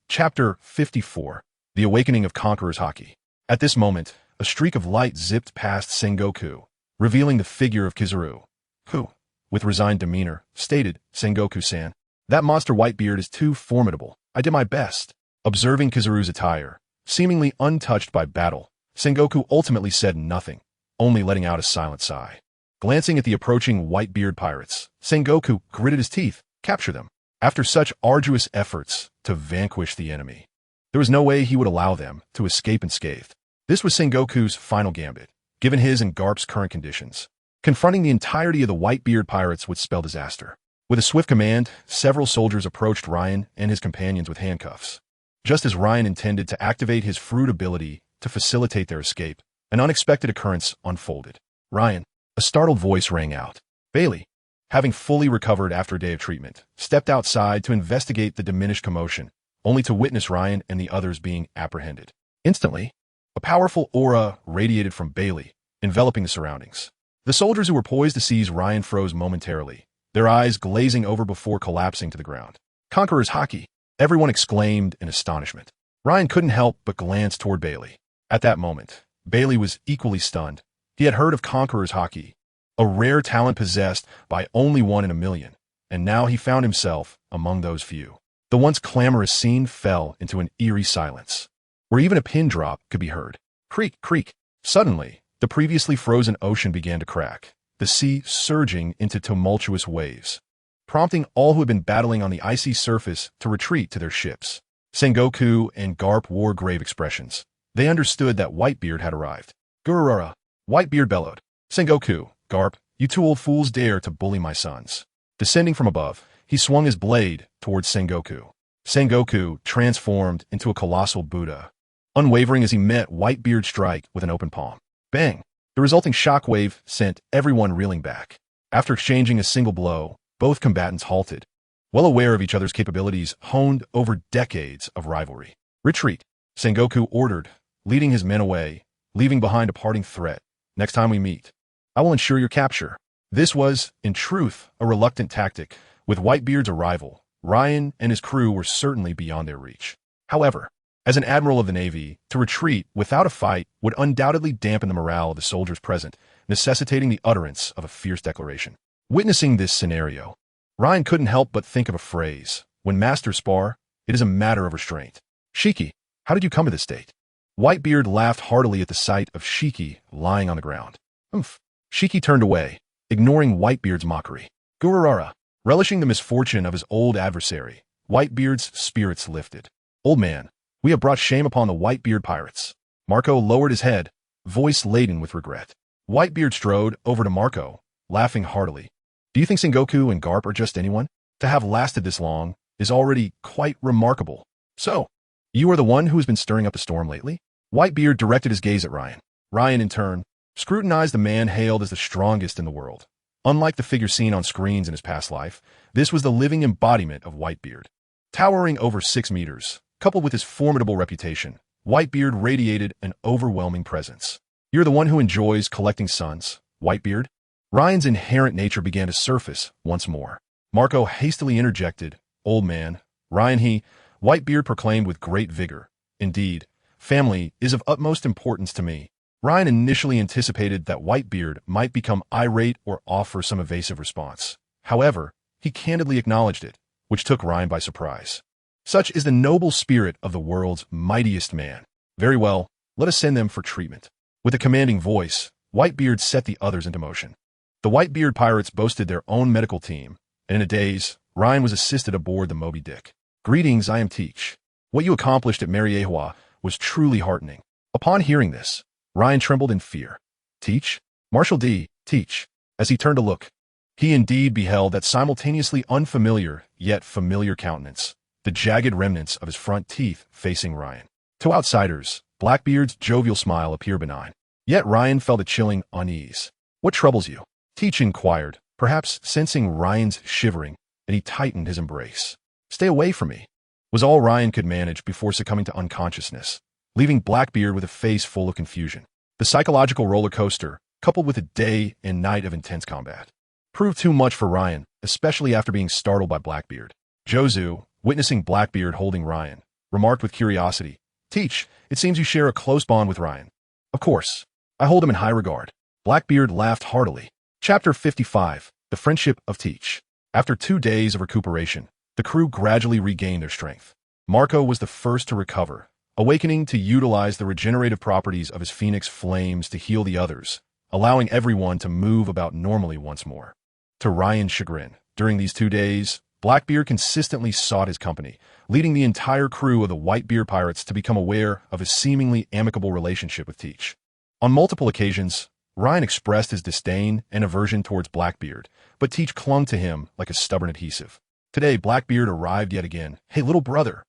Chapter 54, The Awakening of Conqueror's Haki. At this moment, a streak of light zipped past Sengoku, revealing the figure of Kizaru, who, with resigned demeanor, stated, Sengoku-san, that monster Whitebeard is too formidable. I did my best. Observing Kizaru's attire, seemingly untouched by battle, Sengoku ultimately said nothing, only letting out a silent sigh. Glancing at the approaching Whitebeard pirates, Sengoku gritted his teeth. Capture them. After such arduous efforts to vanquish the enemy, there was no way he would allow them to escape unscathed. This was Sengoku's final gambit, given his and Garp's current conditions. Confronting the entirety of the Whitebeard pirates would spell disaster. With a swift command, several soldiers approached Ryan and his companions with handcuffs. Just as Ryan intended to activate his fruit ability to facilitate their escape, an unexpected occurrence unfolded. Ryan, a startled voice rang out. Bailey, having fully recovered after a day of treatment, stepped outside to investigate the diminished commotion, only to witness Ryan and the others being apprehended. Instantly, a powerful aura radiated from Bailey, enveloping the surroundings. The soldiers who were poised to seize Ryan froze momentarily, their eyes glazing over before collapsing to the ground. Conqueror's Haki! Everyone exclaimed in astonishment. Ryan couldn't help but glance toward Bailey. At that moment, Bailey was equally stunned. He had heard of Conqueror's Haki, a rare talent possessed by only one in a million, and now he found himself among those few. The once clamorous scene fell into an eerie silence, where even a pin drop could be heard. Creak, creak. Suddenly, the previously frozen ocean began to crack, the sea surging into tumultuous waves, prompting all who had been battling on the icy surface to retreat to their ships. Sengoku and Garp wore grave expressions. They understood that Whitebeard had arrived. Gururara! Whitebeard bellowed. Sengoku, Garp, you two old fools dare to bully my sons. Descending from above, he swung his blade towards Sengoku. Sengoku transformed into a colossal Buddha, unwavering as he met Whitebeard's strike with an open palm. Bang! The resulting shockwave sent everyone reeling back. After exchanging a single blow, both combatants halted, well aware of each other's capabilities honed over decades of rivalry. Retreat, Sengoku ordered, leading his men away, leaving behind a parting threat. Next time we meet, I will ensure your capture. This was, in truth, a reluctant tactic. With Whitebeard's arrival, Ryan and his crew were certainly beyond their reach. However, as an admiral of the Navy, to retreat without a fight would undoubtedly dampen the morale of the soldiers present, necessitating the utterance of a fierce declaration. Witnessing this scenario, Ryan couldn't help but think of a phrase. When masters spar, it is a matter of restraint. Shiki, how did you come to this state? Whitebeard laughed heartily at the sight of Shiki lying on the ground. Oomph. Shiki turned away, ignoring Whitebeard's mockery. Gururara, relishing the misfortune of his old adversary, Whitebeard's spirits lifted. Old man, we have brought shame upon the Whitebeard pirates. Marco lowered his head, voice laden with regret. Whitebeard strode over to Marco, laughing heartily. Do you think Sengoku and Garp are just anyone? To have lasted this long is already quite remarkable. So, you are the one who has been stirring up the storm lately? Whitebeard directed his gaze at Ryan. Ryan, in turn, scrutinized the man hailed as the strongest in the world. Unlike the figure seen on screens in his past life, this was the living embodiment of Whitebeard. Towering over 6 meters, coupled with his formidable reputation, Whitebeard radiated an overwhelming presence. You're the one who enjoys collecting suns, Whitebeard? Ryan's inherent nature began to surface once more. Marco hastily interjected, Old man, Ryan Whitebeard proclaimed with great vigor. Indeed, family is of utmost importance to me. Ryan initially anticipated that Whitebeard might become irate or offer some evasive response. However, he candidly acknowledged it, which took Ryan by surprise. Such is the noble spirit of the world's mightiest man. Very well, let us send them for treatment. With a commanding voice, Whitebeard set the others into motion. The Whitebeard pirates boasted their own medical team, and in a daze, Ryan was assisted aboard the Moby Dick. Greetings, I am Teach. What you accomplished at Mariewa was truly heartening. Upon hearing this, Ryan trembled in fear. Teach? Marshal D, Teach. As he turned to look, he indeed beheld that simultaneously unfamiliar yet familiar countenance, the jagged remnants of his front teeth facing Ryan. To outsiders, Blackbeard's jovial smile appeared benign. Yet Ryan felt a chilling unease. What troubles you? Teach inquired, perhaps sensing Ryan's shivering, and he tightened his embrace. Stay away from me, was all Ryan could manage before succumbing to unconsciousness, leaving Blackbeard with a face full of confusion. The psychological roller coaster, coupled with a day and night of intense combat, proved too much for Ryan, especially after being startled by Blackbeard. Jozu, witnessing Blackbeard holding Ryan, remarked with curiosity, Teach, it seems you share a close bond with Ryan. Of course, I hold him in high regard. Blackbeard laughed heartily. Chapter 55, The Friendship of Teach. After 2 days of recuperation, the crew gradually regained their strength. Marco was the first to recover, awakening to utilize the regenerative properties of his phoenix flames to heal the others, allowing everyone to move about normally once more. To Ryan's chagrin, during these 2 days, Blackbeard consistently sought his company, leading the entire crew of the Whitebeard pirates to become aware of his seemingly amicable relationship with Teach. On multiple occasions, Ryan expressed his disdain and aversion towards Blackbeard, but Teach clung to him like a stubborn adhesive. Today, Blackbeard arrived yet again. Hey, little brother,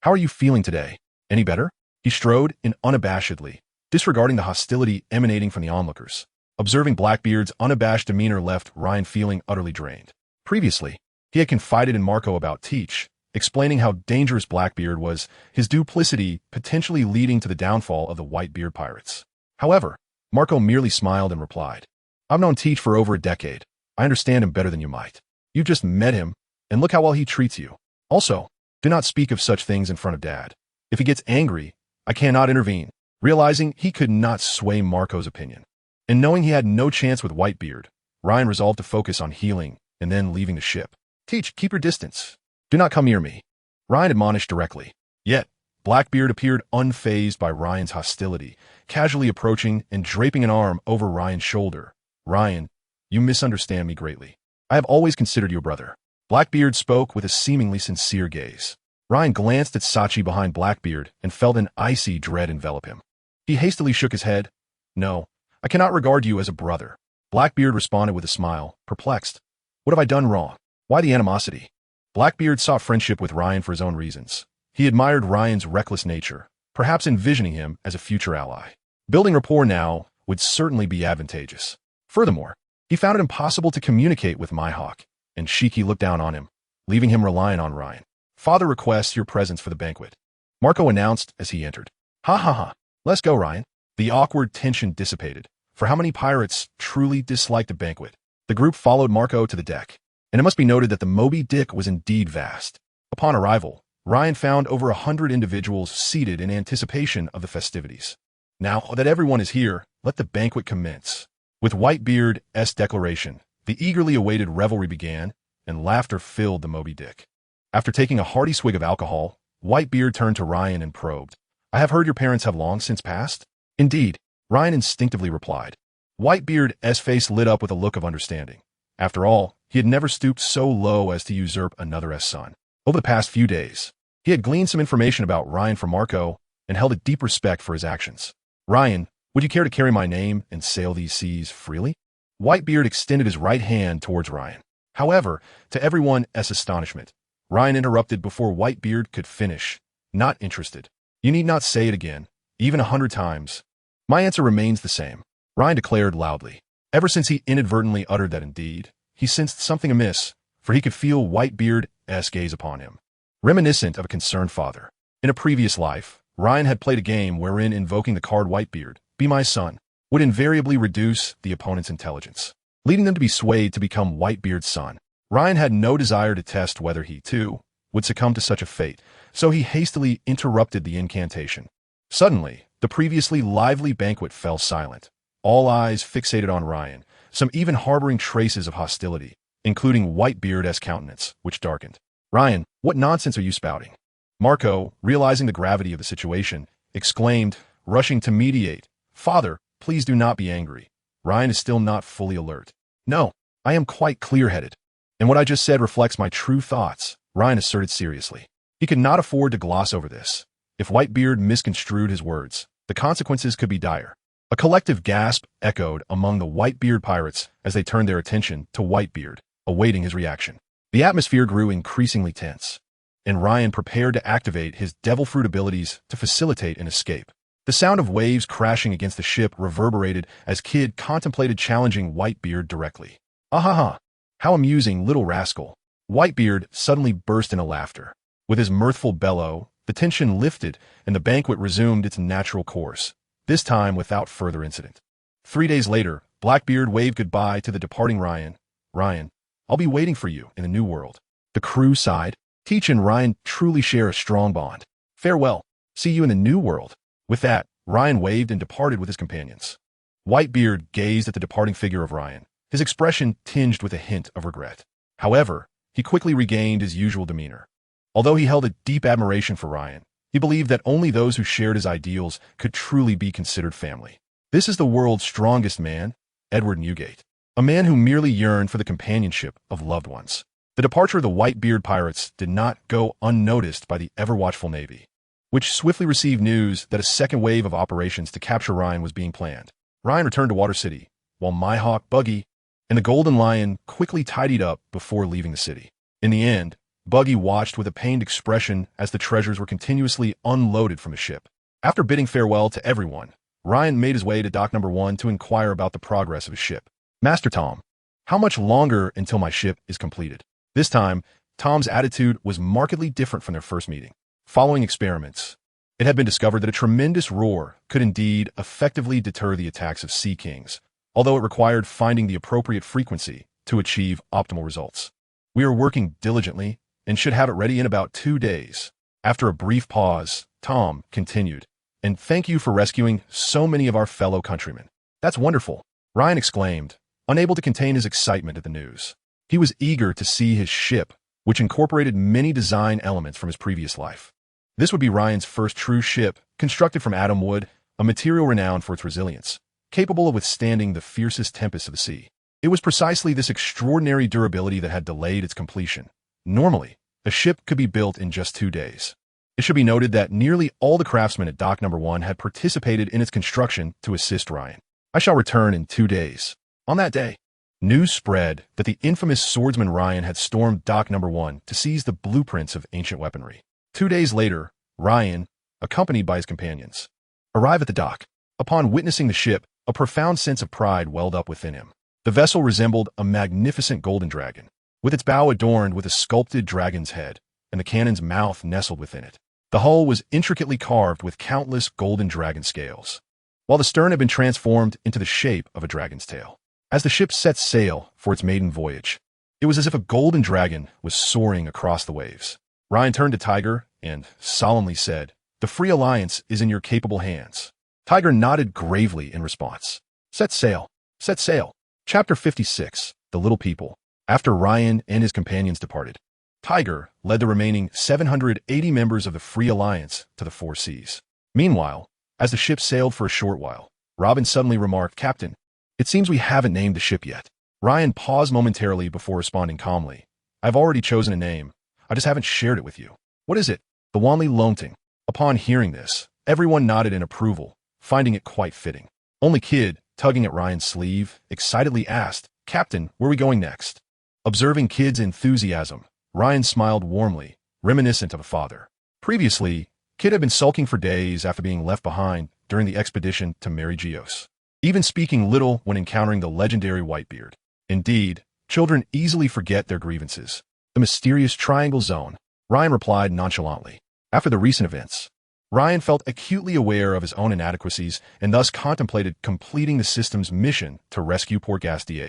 how are you feeling today? Any better? He strode in unabashedly, disregarding the hostility emanating from the onlookers. Observing Blackbeard's unabashed demeanor left Ryan feeling utterly drained. Previously, he had confided in Marco about Teach, explaining how dangerous Blackbeard was, his duplicity potentially leading to the downfall of the Whitebeard pirates. However, Marco merely smiled and replied, I've known Teach for over a decade. I understand him better than you might. You just met him, and look how well he treats you. Also, do not speak of such things in front of Dad. If he gets angry, I cannot intervene. Realizing he could not sway Marco's opinion, and knowing he had no chance with Whitebeard, Ryan resolved to focus on healing and then leaving the ship. Teach, keep your distance. Do not come near me, Ryan admonished directly. Yet, Blackbeard appeared unfazed by Ryan's hostility, casually approaching and draping an arm over Ryan's shoulder. Ryan, you misunderstand me greatly. I have always considered you a brother. Blackbeard spoke with a seemingly sincere gaze. Ryan glanced at Sachi behind Blackbeard and felt an icy dread envelop him. He hastily shook his head. No, I cannot regard you as a brother. Blackbeard responded with a smile, perplexed. What have I done wrong? Why the animosity? Blackbeard sought friendship with Ryan for his own reasons. He admired Ryan's reckless nature, perhaps envisioning him as a future ally. Building rapport now would certainly be advantageous. Furthermore, he found it impossible to communicate with Mihawk, and Shiki looked down on him, leaving him reliant on Ryan. Father requests your presence for the banquet, Marco announced as he entered. Ha ha ha, let's go, Ryan. The awkward tension dissipated, for how many pirates truly disliked a banquet? The group followed Marco to the deck, and it must be noted that the Moby Dick was indeed vast. Upon arrival, Ryan found over 100 individuals seated in anticipation of the festivities. Now that everyone is here, let the banquet commence. With Whitebeard's declaration, the eagerly awaited revelry began, and laughter filled the Moby Dick. After taking a hearty swig of alcohol, Whitebeard turned to Ryan and probed, "I have heard your parents have long since passed?" "Indeed," Ryan instinctively replied. Whitebeard's face lit up with a look of understanding. After all, he had never stooped so low as to usurp another's son. Over the past few days, he had gleaned some information about Ryan from Marco and held a deep respect for his actions. "Ryan, would you care to carry my name and sail these seas freely?" Whitebeard extended his right hand towards Ryan. However, to everyone's astonishment, Ryan interrupted before Whitebeard could finish. "Not interested. You need not say it again, even 100 times. My answer remains the same," Ryan declared loudly. Ever since he inadvertently uttered that indeed, he sensed something amiss, for he could feel Whitebeard's gaze upon him, reminiscent of a concerned father. In a previous life, Ryan had played a game wherein invoking the card Whitebeard, "Be my son," would invariably reduce the opponent's intelligence, leading them to be swayed to become Whitebeard's son. Ryan had no desire to test whether he, too, would succumb to such a fate, so he hastily interrupted the incantation. Suddenly, the previously lively banquet fell silent. All eyes fixated on Ryan, some even harboring traces of hostility, including Whitebeard's countenance, which darkened. "Ryan, what nonsense are you spouting?" Marco, realizing the gravity of the situation, exclaimed, rushing to mediate, "Father, please do not be angry. Ryan is still not fully alert." "No, I am quite clear-headed. And what I just said reflects my true thoughts," Ryan asserted seriously. He could not afford to gloss over this. If Whitebeard misconstrued his words, the consequences could be dire. A collective gasp echoed among the Whitebeard pirates as they turned their attention to Whitebeard, awaiting his reaction. The atmosphere grew increasingly tense, and Ryan prepared to activate his devil fruit abilities to facilitate an escape. The sound of waves crashing against the ship reverberated as Kid contemplated challenging Whitebeard directly. "Ahaha! How amusing, little rascal." Whitebeard suddenly burst into laughter. With his mirthful bellow, the tension lifted and the banquet resumed its natural course, this time without further incident. 3 days later, Blackbeard waved goodbye to the departing Ryan. "Ryan, I'll be waiting for you in the New World." The crew sighed. Teach and Ryan truly share a strong bond. "Farewell. See you in the New World." With that, Ryan waved and departed with his companions. Whitebeard gazed at the departing figure of Ryan, his expression tinged with a hint of regret. However, he quickly regained his usual demeanor. Although he held a deep admiration for Ryan, he believed that only those who shared his ideals could truly be considered family. This is the world's strongest man, Edward Newgate, a man who merely yearned for the companionship of loved ones. The departure of the Whitebeard pirates did not go unnoticed by the ever-watchful Navy, which swiftly received news that a second wave of operations to capture Ryan was being planned. Ryan returned to Water City, while Mihawk, Buggy, and the Golden Lion quickly tidied up before leaving the city. In the end, Buggy watched with a pained expression as the treasures were continuously unloaded from the ship. After bidding farewell to everyone, Ryan made his way to Dock Number 1 to inquire about the progress of his ship. "Master Tom, how much longer until my ship is completed?" This time, Tom's attitude was markedly different from their first meeting. Following experiments, it had been discovered that a tremendous roar could indeed effectively deter the attacks of sea kings, although it required finding the appropriate frequency to achieve optimal results. "We are working diligently and should have it ready in about 2 days." After a brief pause, Tom continued, "And thank you for rescuing so many of our fellow countrymen." "That's wonderful," Ryan exclaimed, unable to contain his excitement at the news. He was eager to see his ship, which incorporated many design elements from his previous life. This would be Ryan's first true ship, constructed from atom wood, a material renowned for its resilience, capable of withstanding the fiercest tempests of the sea. It was precisely this extraordinary durability that had delayed its completion. Normally, a ship could be built in just 2 days. It should be noted that nearly all the craftsmen at Dock Number 1 had participated in its construction to assist Ryan. "I shall return in 2 days." On that day, news spread that the infamous swordsman Ryan had stormed Dock Number 1 to seize the blueprints of ancient weaponry. 2 days later, Ryan, accompanied by his companions, arrived at the dock. Upon witnessing the ship, a profound sense of pride welled up within him. The vessel resembled a magnificent golden dragon, with its bow adorned with a sculpted dragon's head, and the cannon's mouth nestled within it. The hull was intricately carved with countless golden dragon scales, while the stern had been transformed into the shape of a dragon's tail. As the ship set sail for its maiden voyage, it was as if a golden dragon was soaring across the waves. Ryan turned to Tiger and solemnly said, "The Free Alliance is in your capable hands." Tiger nodded gravely in response. Set sail. Set sail. Chapter 56, The Little People. After Ryan and his companions departed, Tiger led the remaining 780 members of the Free Alliance to the Four Seas. Meanwhile, as the ship sailed for a short while, Robin suddenly remarked, "Captain, it seems we haven't named the ship yet." Ryan paused momentarily before responding calmly. "I've already chosen a name. I just haven't shared it with you." "What is it?" "The Wanli Lonting." Upon hearing this, everyone nodded in approval, finding it quite fitting. Only Kid, tugging at Ryan's sleeve, excitedly asked, "Captain, where are we going next?" Observing Kid's enthusiasm, Ryan smiled warmly, reminiscent of a father. Previously, Kid had been sulking for days after being left behind during the expedition to Mary Geos, even speaking little when encountering the legendary Whitebeard. Indeed, children easily forget their grievances. "The mysterious Triangle Zone," Ryan replied nonchalantly. After the recent events, Ryan felt acutely aware of his own inadequacies and thus contemplated completing the system's mission to rescue Portgas D.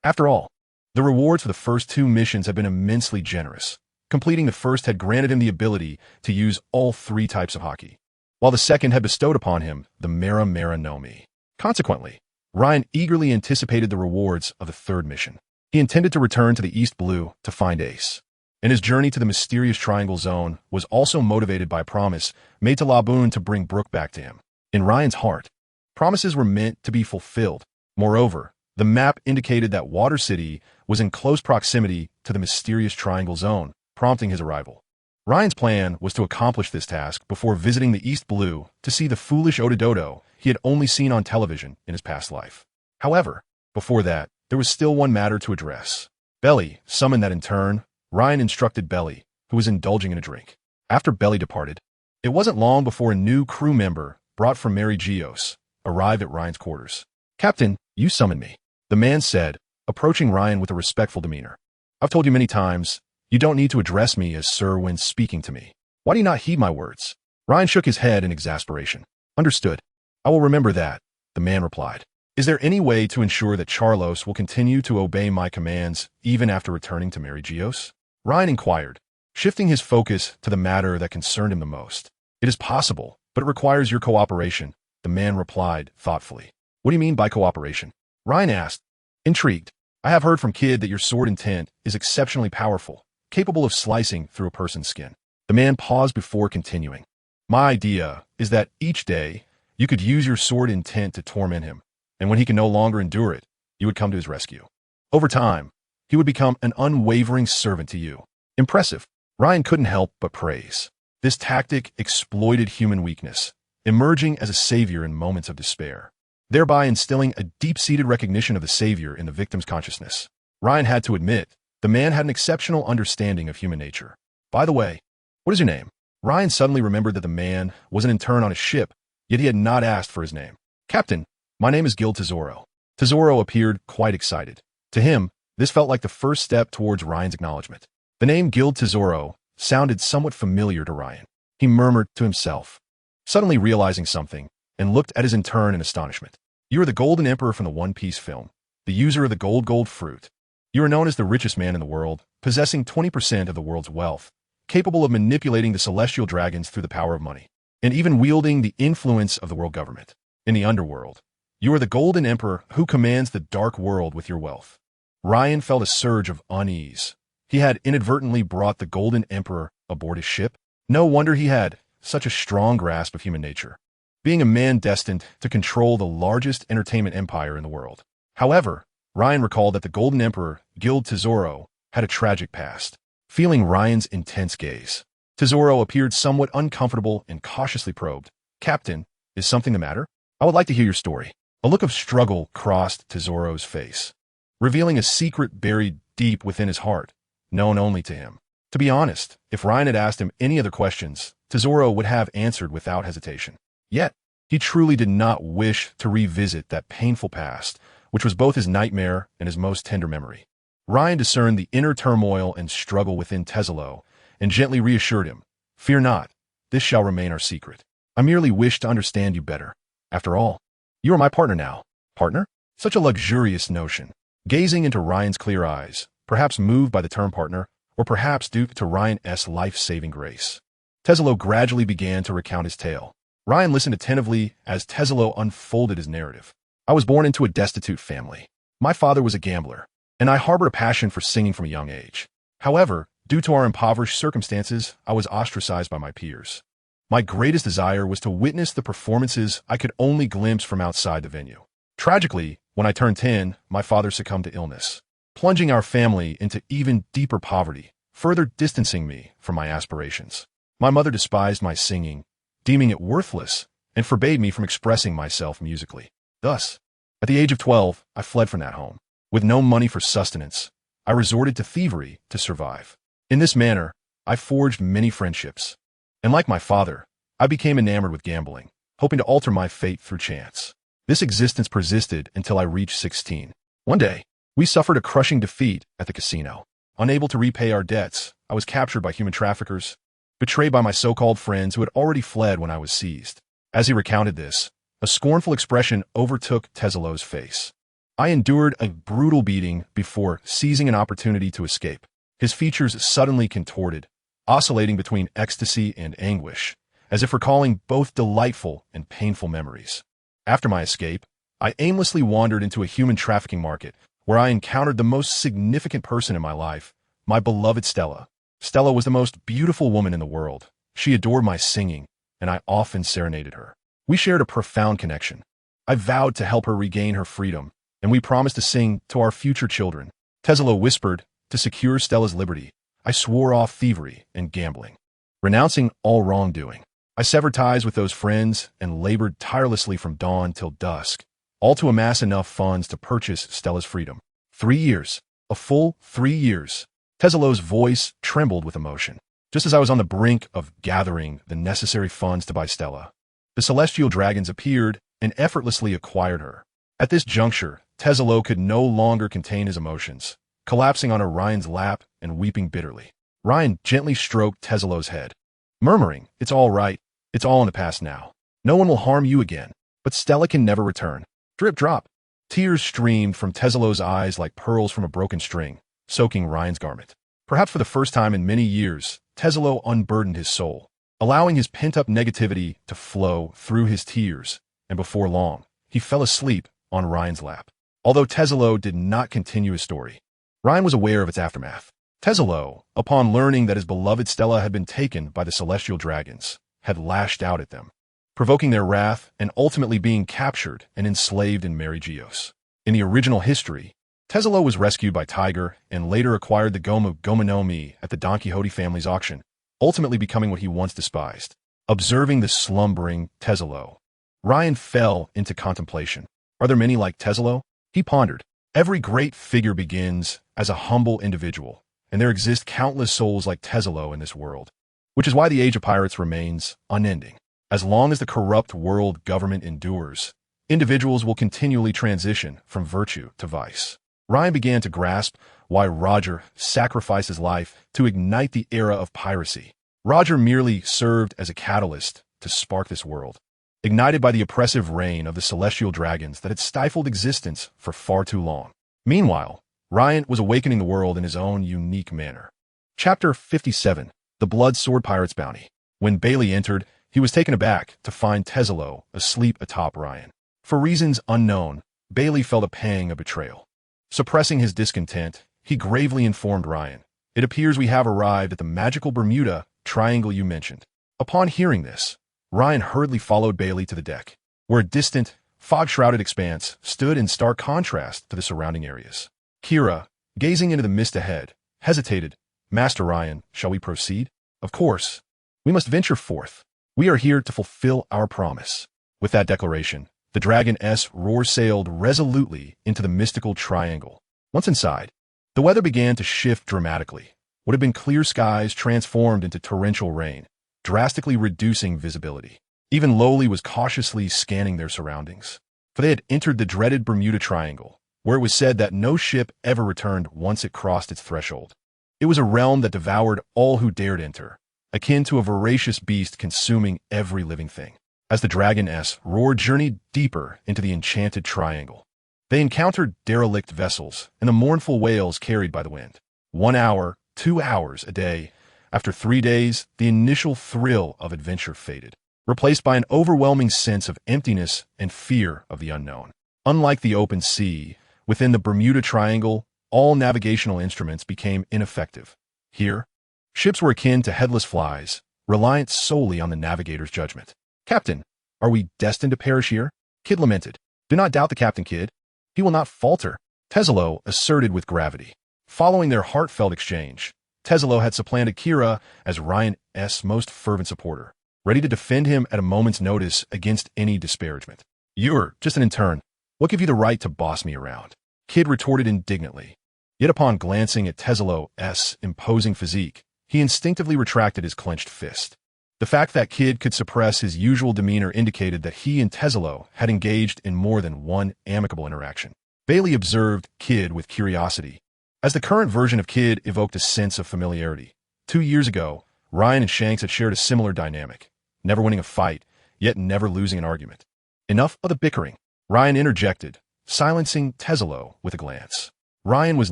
After all, the rewards for the first two missions had been immensely generous. Completing the first had granted him the ability to use all three types of hockey, while the second had bestowed upon him the Mera Mera no Mi. Consequently, Ryan eagerly anticipated the rewards of the third mission. He intended to return to the East Blue to find Ace, and his journey to the mysterious Triangle Zone was also motivated by a promise made to Laboon to bring Brook back to him. In Ryan's heart, promises were meant to be fulfilled. Moreover, the map indicated that Water City was in close proximity to the mysterious Triangle Zone, prompting his arrival. Ryan's plan was to accomplish this task before visiting the East Blue to see the foolish Odododo he had only seen on television in his past life. However, before that, there was still one matter to address. Belly summoned that in turn, Ryan instructed Belly, who was indulging in a drink. After Belly departed, it wasn't long before a new crew member, brought from Mary Geos, arrived at Ryan's quarters. "Captain, you summoned me," the man said, approaching Ryan with a respectful demeanor. "I've told you many times, you don't need to address me as sir when speaking to me. Why do you not heed my words?" Ryan shook his head in exasperation. "Understood. I will remember that," the man replied. "Is there any way to ensure that Charlos will continue to obey my commands even after returning to Mary Geos?" Ryan inquired, shifting his focus to the matter that concerned him the most. "It is possible, but it requires your cooperation," the man replied thoughtfully. "What do you mean by cooperation?" Ryan asked, intrigued. "I have heard from Kid that your sword intent is exceptionally powerful, capable of slicing through a person's skin." The man paused before continuing. "My idea is that each day, you could use your sword intent to torment him, and when he can no longer endure it, you would come to his rescue. Over time, he would become an unwavering servant to you." Impressive. Ryan couldn't help but praise. This tactic exploited human weakness, emerging as a savior in moments of despair, thereby instilling a deep-seated recognition of the savior in the victim's consciousness. Ryan had to admit, the man had an exceptional understanding of human nature. "By the way, what is your name?" Ryan suddenly remembered that the man was an intern on a ship, yet he had not asked for his name. "Captain, my name is Gil Tesoro." Tesoro appeared quite excited. To him, this felt like the first step towards Ryan's acknowledgement. The name Gil Tesoro sounded somewhat familiar to Ryan. He murmured to himself, suddenly realizing something, and looked at his intern in astonishment. "You are the Golden Emperor from the One Piece film, the user of the gold fruit. You are known as the richest man in the world, possessing 20% of the world's wealth, capable of manipulating the celestial dragons through the power of money, and even wielding the influence of the world government. In the underworld, you are the Golden Emperor who commands the dark world with your wealth." Ryan felt a surge of unease. He had inadvertently brought the Golden Emperor aboard his ship. No wonder he had such a strong grasp of human nature, being a man destined to control the largest entertainment empire in the world. However, Ryan recalled that the Golden Emperor, Gil Tesoro, had a tragic past. Feeling Ryan's intense gaze, Tesoro appeared somewhat uncomfortable and cautiously probed. "Captain, is something the matter? I would like to hear your story." A look of struggle crossed Tesoro's face, revealing a secret buried deep within his heart, known only to him. To be honest, if Ryan had asked him any other questions, Tesoro would have answered without hesitation. Yet, he truly did not wish to revisit that painful past, which was both his nightmare and his most tender memory. Ryan discerned the inner turmoil and struggle within Tesoro, and gently reassured him, "Fear not, this shall remain our secret. I merely wish to understand you better. After all, you are my partner now." "Partner?" Such a luxurious notion. Gazing into Ryan's clear eyes, perhaps moved by the term partner, or perhaps due to Ryan's life-saving grace, Tesla gradually began to recount his tale. Ryan listened attentively as Tesla unfolded his narrative. I was born into a destitute family. My father was a gambler, and I harbored a passion for singing from a young age. However, due to our impoverished circumstances, I was ostracized by my peers. My greatest desire was to witness the performances I could only glimpse from outside the venue. Tragically, when I turned 10, my father succumbed to illness, plunging our family into even deeper poverty, further distancing me from my aspirations. My mother despised my singing, deeming it worthless, and forbade me from expressing myself musically. Thus, at the age of 12, I fled from that home. With no money for sustenance, I resorted to thievery to survive. In this manner, I forged many friendships. And like my father, I became enamored with gambling, hoping to alter my fate through chance. This existence persisted until I reached 16. One day, we suffered a crushing defeat at the casino. Unable to repay our debts, I was captured by human traffickers, betrayed by my so-called friends who had already fled when I was seized. As he recounted this, a scornful expression overtook Tesla's face. I endured a brutal beating before seizing an opportunity to escape. His features suddenly contorted, oscillating between ecstasy and anguish, as if recalling both delightful and painful memories. After my escape, I aimlessly wandered into a human trafficking market, where I encountered the most significant person in my life, my beloved Stella. Stella was the most beautiful woman in the world. She adored my singing, and I often serenaded her. We shared a profound connection. I vowed to help her regain her freedom, and we promised to sing to our future children. Tesla whispered, to secure Stella's liberty, I swore off thievery and gambling, renouncing all wrongdoing. I severed ties with those friends and labored tirelessly from dawn till dusk, all to amass enough funds to purchase Stella's freedom. 3 years, a full 3 years. Tesla's voice trembled with emotion. Just as I was on the brink of gathering the necessary funds to buy Stella, the celestial dragons appeared and effortlessly acquired her. At this juncture, Tesla could no longer contain his emotions, collapsing on Orion's lap and weeping bitterly. Ryan gently stroked Tesla's head, murmuring, It's all right. It's all in the past now. No one will harm you again, but Stella can never return. Drip drop. Tears streamed from Tesla's eyes like pearls from a broken string, soaking Ryan's garment. Perhaps for the first time in many years, Tesla unburdened his soul, allowing his pent-up negativity to flow through his tears, and before long, he fell asleep on Ryan's lap. Although Tesla did not continue his story, Ryan was aware of its aftermath. Tesla, upon learning that his beloved Stella had been taken by the celestial dragons, had lashed out at them, provoking their wrath and ultimately being captured and enslaved in Marigios. In the original history, Tesla was rescued by Tiger and later acquired the Goma no Mi at the Don Quixote family's auction, ultimately becoming what he once despised. Observing the slumbering Tesla, Ryan fell into contemplation. Are there many like Tesla? He pondered. Every great figure begins as a humble individual, and there exist countless souls like Tesla in this world, which is why the Age of Pirates remains unending. As long as the corrupt world government endures, individuals will continually transition from virtue to vice. Ryan began to grasp why Roger sacrificed his life to ignite the era of piracy. Roger merely served as a catalyst to spark this world, ignited by the oppressive reign of the celestial dragons that had stifled existence for far too long. Meanwhile, Ryan was awakening the world in his own unique manner. Chapter 57, The Blood Sword Pirate's Bounty. When Bailey entered, he was taken aback to find Tesla asleep atop Ryan. For reasons unknown, Bailey felt a pang of betrayal. Suppressing his discontent, he gravely informed Ryan, It appears we have arrived at the magical Bermuda Triangle you mentioned. Upon hearing this, Ryan hurriedly followed Bailey to the deck, where a distant, fog-shrouded expanse stood in stark contrast to the surrounding areas. Kira, gazing into the mist ahead, hesitated. Master Ryan, shall we proceed? Of course. We must venture forth. We are here to fulfill our promise. With that declaration, the Dragon-S roar sailed resolutely into the mystical triangle. Once inside, the weather began to shift dramatically. What had been clear skies transformed into torrential rain, drastically reducing visibility. Even Lowly was cautiously scanning their surroundings, for they had entered the dreaded Bermuda Triangle, where it was said that no ship ever returned once it crossed its threshold. It was a realm that devoured all who dared enter, akin to a voracious beast consuming every living thing. As the Dragon-S roar journeyed deeper into the enchanted triangle, They encountered derelict vessels and the mournful wails carried by the wind. 1 hour, 2 hours a day. After 3 days, the initial thrill of adventure faded, replaced by an overwhelming sense of emptiness and fear of the unknown. Unlike the open sea, within the Bermuda Triangle, all navigational instruments became ineffective. Here, ships were akin to headless flies, reliant solely on the navigator's judgment. "Captain, are we destined to perish here?" Kid lamented. "Do not doubt the captain, Kid. He will not falter," Tezzalo asserted with gravity. Following their heartfelt exchange, Tezzalo had supplanted Kira as Ryan's most fervent supporter, ready to defend him at a moment's notice against any disparagement. "You're just an intern. What gave you the right to boss me around?" Kid retorted indignantly. Yet upon glancing at Tezzalo's imposing physique, he instinctively retracted his clenched fist. The fact that Kid could suppress his usual demeanor indicated that he and Tezzalo had engaged in more than one amicable interaction. Bailey observed Kid with curiosity, as the current version of Kid evoked a sense of familiarity. 2 years ago, Ryan and Shanks had shared a similar dynamic, never winning a fight, yet never losing an argument. "Enough of the bickering," Ryan interjected, silencing Tezzalo with a glance. Ryan was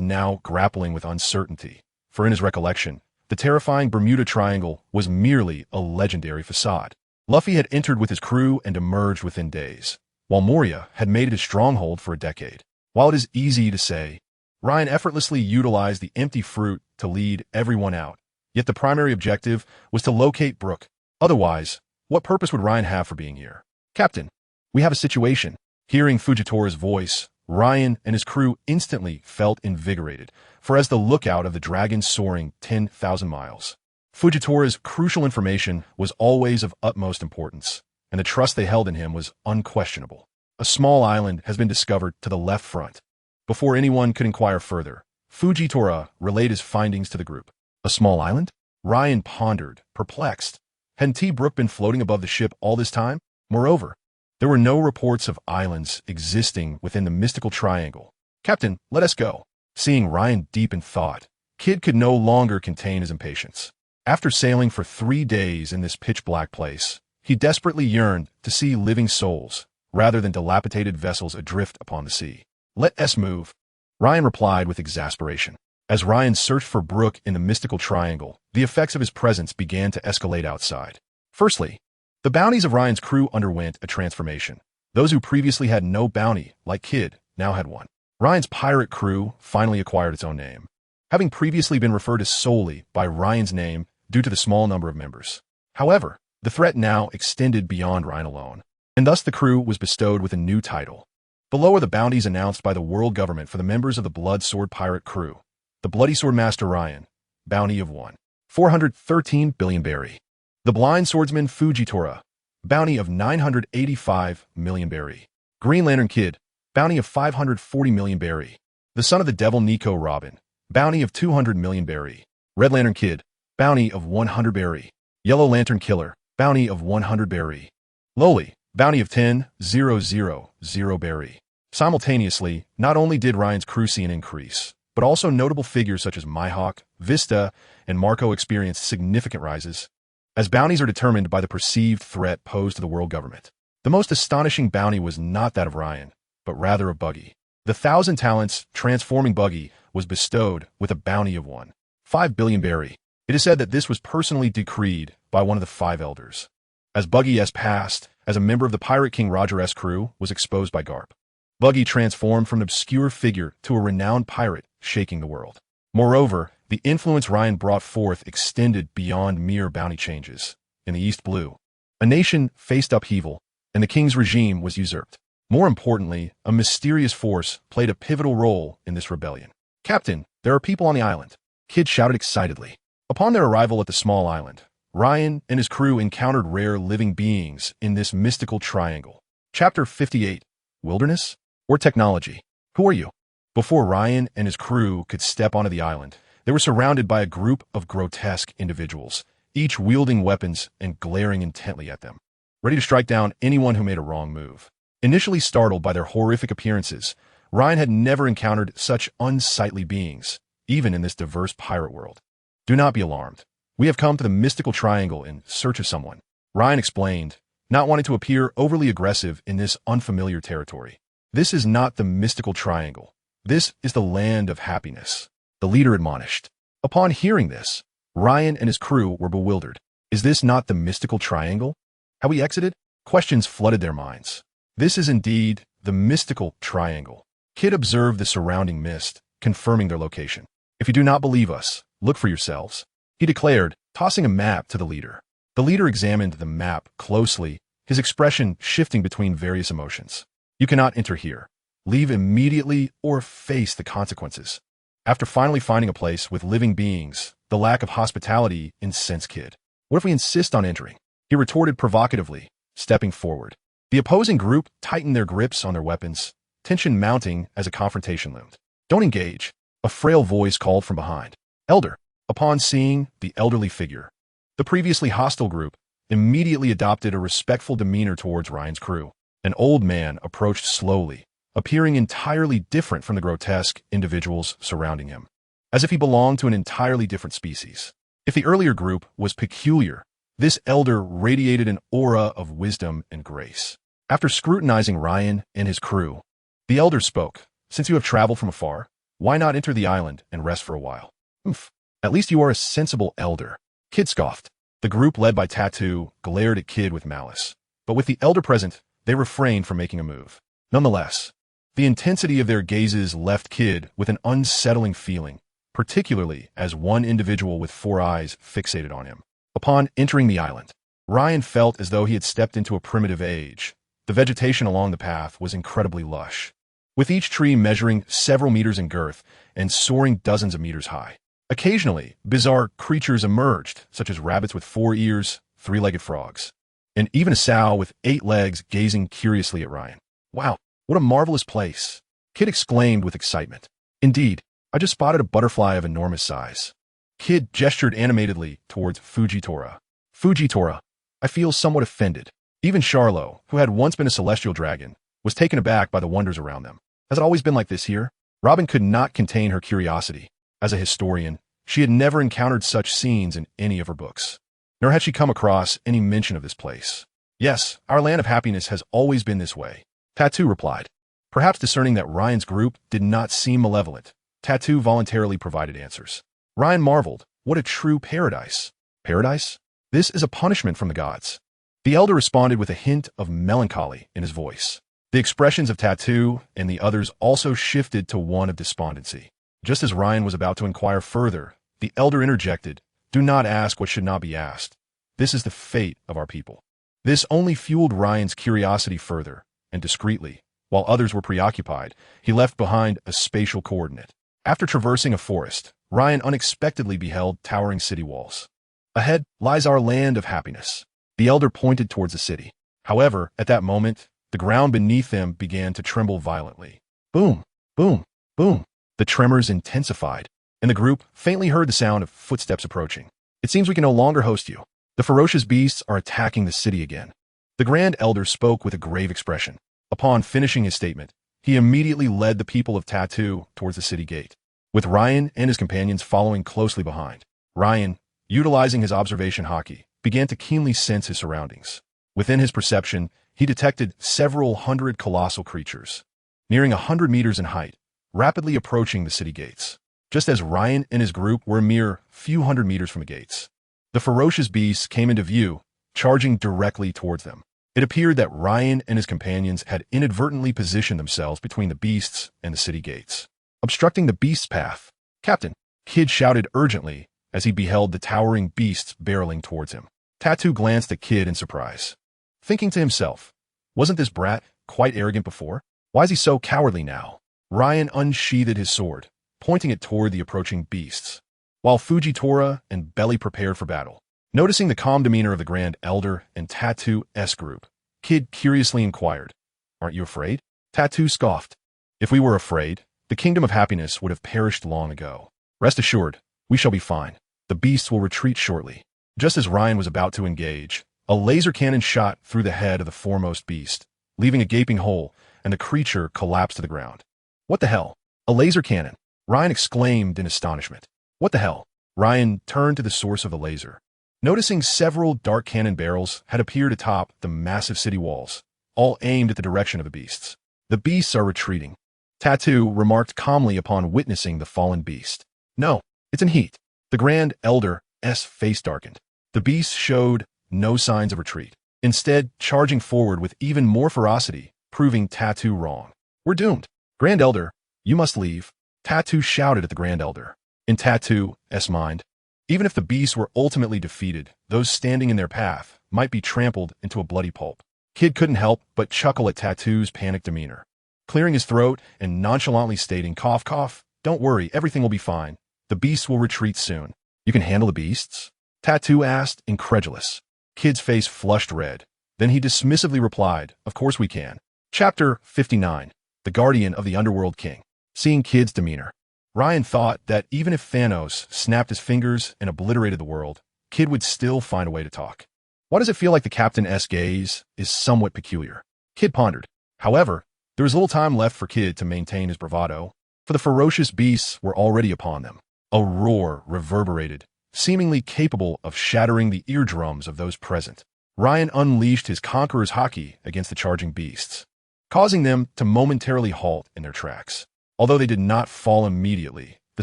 now grappling with uncertainty, for in his recollection, the terrifying Bermuda Triangle was merely a legendary facade. Luffy had entered with his crew and emerged within days, while Moria had made it his stronghold for a decade. While it is easy to say, Ryan effortlessly utilized the empty fruit to lead everyone out, yet the primary objective was to locate Brook. Otherwise, what purpose would Ryan have for being here? "Captain, we have a situation." Hearing Fujitora's voice, Ryan and his crew instantly felt invigorated, for as the lookout of the dragon soaring 10,000 miles, Fujitora's crucial information was always of utmost importance, and the trust they held in him was unquestionable. A small island has been discovered to the left front. Before anyone could inquire further, Fujitora relayed his findings to the group. A small island? Ryan pondered, perplexed. Hadn't T. Brook been floating above the ship all this time? Moreover, there were no reports of islands existing within the mystical triangle. "Captain, let us go." Seeing Ryan deep in thought, Kid could no longer contain his impatience. After sailing for 3 days in this pitch-black place, he desperately yearned to see living souls, rather than dilapidated vessels adrift upon the sea. "Let us move," Ryan replied with exasperation. As Ryan searched for Brook in the mystical triangle, the effects of his presence began to escalate outside. Firstly, the bounties of Ryan's crew underwent a transformation. Those who previously had no bounty, like Kid, now had one. Ryan's pirate crew finally acquired its own name, having previously been referred to solely by Ryan's name due to the small number of members. However, the threat now extended beyond Ryan alone, and thus the crew was bestowed with a new title. Below are the bounties announced by the world government for the members of the Blood Sword pirate crew. The Bloody Sword Master Ryan, bounty of 1,413 billion berry. The Blind Swordsman Fujitora, bounty of 985 million berry. Green Lantern Kid, bounty of 540 million berry. The Son of the Devil Nico Robin, bounty of 200 million berry. Red Lantern Kid, bounty of 100 berry. Yellow Lantern Killer, bounty of 100 berry. Loli, bounty of 10,000 berry. Simultaneously, not only did Ryan's crew see an increase, but also notable figures such as Mihawk, Vista, and Marco experienced significant rises, as bounties are determined by the perceived threat posed to the world government. The most astonishing bounty was not that of Ryan, but rather of Buggy. The 1,000 talents transforming Buggy was bestowed with a bounty of 1.5 billion berry. It is said that this was personally decreed by one of the 5 elders. As Buggy's past as a member of the Pirate King Roger's crew was exposed by Garp, Buggy transformed from an obscure figure to a renowned pirate shaking the world. Moreover, the influence Ryan brought forth extended beyond mere bounty changes. In the East Blue, a nation faced upheaval, and the king's regime was usurped. More importantly, a mysterious force played a pivotal role in this rebellion. "Captain, there are people on the island," Kid shouted excitedly. Upon their arrival at the small island, Ryan and his crew encountered rare living beings in this mystical triangle. Chapter 58, Wilderness or Technology? Who are you? Before Ryan and his crew could step onto the island, they were surrounded by a group of grotesque individuals, each wielding weapons and glaring intently at them, ready to strike down anyone who made a wrong move. Initially startled by their horrific appearances, Ryan had never encountered such unsightly beings, even in this diverse pirate world. "Do not be alarmed. We have come to the mystical triangle in search of someone," Ryan explained, not wanting to appear overly aggressive in this unfamiliar territory. This is not the mystical triangle. This is the land of happiness. The leader admonished. Upon hearing this, Ryan and his crew were bewildered. Is this not the mystical triangle? Have we exited? Questions flooded their minds. This is indeed the mystical triangle. Kid observed the surrounding mist, confirming their location. If you do not believe us, look for yourselves, he declared, tossing a map to the leader. The leader examined the map closely, his expression shifting between various emotions. You cannot enter here. Leave immediately or face the consequences. After finally finding a place with living beings, the lack of hospitality incensed Kid. What if we insist on entering? He retorted provocatively, stepping forward. The opposing group tightened their grips on their weapons, tension mounting as a confrontation loomed. Don't engage, a frail voice called from behind. Elder. Upon seeing the elderly figure, the previously hostile group immediately adopted a respectful demeanor towards Ryan's crew. An old man approached slowly, appearing entirely different from the grotesque individuals surrounding him, as if he belonged to an entirely different species. If the earlier group was peculiar, this elder radiated an aura of wisdom and grace. After scrutinizing Ryan and his crew, the elder spoke. Since you have traveled from afar, why not enter the island and rest for a while? Oomph. At least you are a sensible elder. Kid scoffed. The group led by Tattoo glared at Kid with malice. But with the elder present, they refrained from making a move. Nonetheless, the intensity of their gazes left Kid with an unsettling feeling, particularly as one individual with 4 eyes fixated on him. Upon entering the island, Ryan felt as though he had stepped into a primitive age. The vegetation along the path was incredibly lush, with each tree measuring several meters in girth and soaring dozens of meters high. Occasionally, bizarre creatures emerged, such as rabbits with 4 ears, 3-legged frogs, and even a sow with 8 legs gazing curiously at Ryan. Wow, what a marvelous place! Kid exclaimed with excitement. Indeed, I just spotted a butterfly of enormous size. Kid gestured animatedly towards Fujitora. Fujitora, I feel somewhat offended. Even Charlo, who had once been a celestial dragon, was taken aback by the wonders around them. Has it always been like this here? Robin could not contain her curiosity. As a historian, she had never encountered such scenes in any of her books, nor had she come across any mention of this place. Yes, our land of happiness has always been this way, Tattoo replied. Perhaps discerning that Ryan's group did not seem malevolent, Tattoo voluntarily provided answers. Ryan marveled, what a true paradise. Paradise? This is a punishment from the gods. The elder responded with a hint of melancholy in his voice. The expressions of Tattoo and the others also shifted to one of despondency. Just as Ryan was about to inquire further, the elder interjected, do not ask what should not be asked. This is the fate of our people. This only fueled Ryan's curiosity further, and discreetly, while others were preoccupied, he left behind a spatial coordinate. After traversing a forest, Ryan unexpectedly beheld towering city walls. Ahead lies our land of happiness. The elder pointed towards the city. However, at that moment, the ground beneath them began to tremble violently. Boom, boom, boom. The tremors intensified, and the group faintly heard the sound of footsteps approaching. It seems we can no longer host you. The ferocious beasts are attacking the city again. The Grand Elder spoke with a grave expression. Upon finishing his statement, he immediately led the people of Tattoo towards the city gate, with Ryan and his companions following closely behind. Ryan, utilizing his observation haki, began to keenly sense his surroundings. Within his perception, he detected several hundred colossal creatures, nearing 100 meters in height, rapidly approaching the city gates, just as Ryan and his group were a mere few hundred meters from the gates. The ferocious beasts came into view, charging directly towards them. It appeared that Ryan and his companions had inadvertently positioned themselves between the beasts and the city gates, obstructing the beast's path. Captain, Kid shouted urgently as he beheld the towering beasts barreling towards him. Tattoo glanced at Kid in surprise, thinking to himself, wasn't this brat quite arrogant before? Why is he so cowardly now? Ryan unsheathed his sword, pointing it toward the approaching beasts, while Fujitora and Belly prepared for battle. Noticing the calm demeanor of the Grand Elder and Tattoo-S group, Kid curiously inquired, aren't you afraid? Tattoo scoffed. If we were afraid, the Kingdom of Happiness would have perished long ago. Rest assured, we shall be fine. The beasts will retreat shortly. Just as Ryan was about to engage, a laser cannon shot through the head of the foremost beast, leaving a gaping hole, and the creature collapsed to the ground. What the hell? A laser cannon? Ryan exclaimed in astonishment. What the hell? Ryan turned to the source of the laser, noticing several dark cannon barrels had appeared atop the massive city walls, all aimed at the direction of the beasts. The beasts are retreating. Tattoo remarked calmly upon witnessing the fallen beast. No, it's in heat. The Grand Elder's face darkened. The beast showed no signs of retreat, instead charging forward with even more ferocity, proving Tattoo wrong. We're doomed. Grand Elder, you must leave. Tattoo shouted at the Grand Elder. In Tattoo's mind, even if the beasts were ultimately defeated, those standing in their path might be trampled into a bloody pulp. Kid couldn't help but chuckle at Tattoo's panicked demeanor, clearing his throat and nonchalantly stating, cough, cough, don't worry, everything will be fine. The beasts will retreat soon. You can handle the beasts? Tattoo asked, incredulous. Kid's face flushed red. Then he dismissively replied, of course we can. Chapter 59. The Guardian of the Underworld King. Seeing Kid's demeanor, Ryan thought that even if Thanos snapped his fingers and obliterated the world, Kid would still find a way to talk. Why does it feel like the captain's gaze is somewhat peculiar? Kid pondered. However, there was little time left for Kid to maintain his bravado, for the ferocious beasts were already upon them. A roar reverberated, seemingly capable of shattering the eardrums of those present. Ryan unleashed his conqueror's haki against the charging beasts, causing them to momentarily halt in their tracks. Although they did not fall immediately, the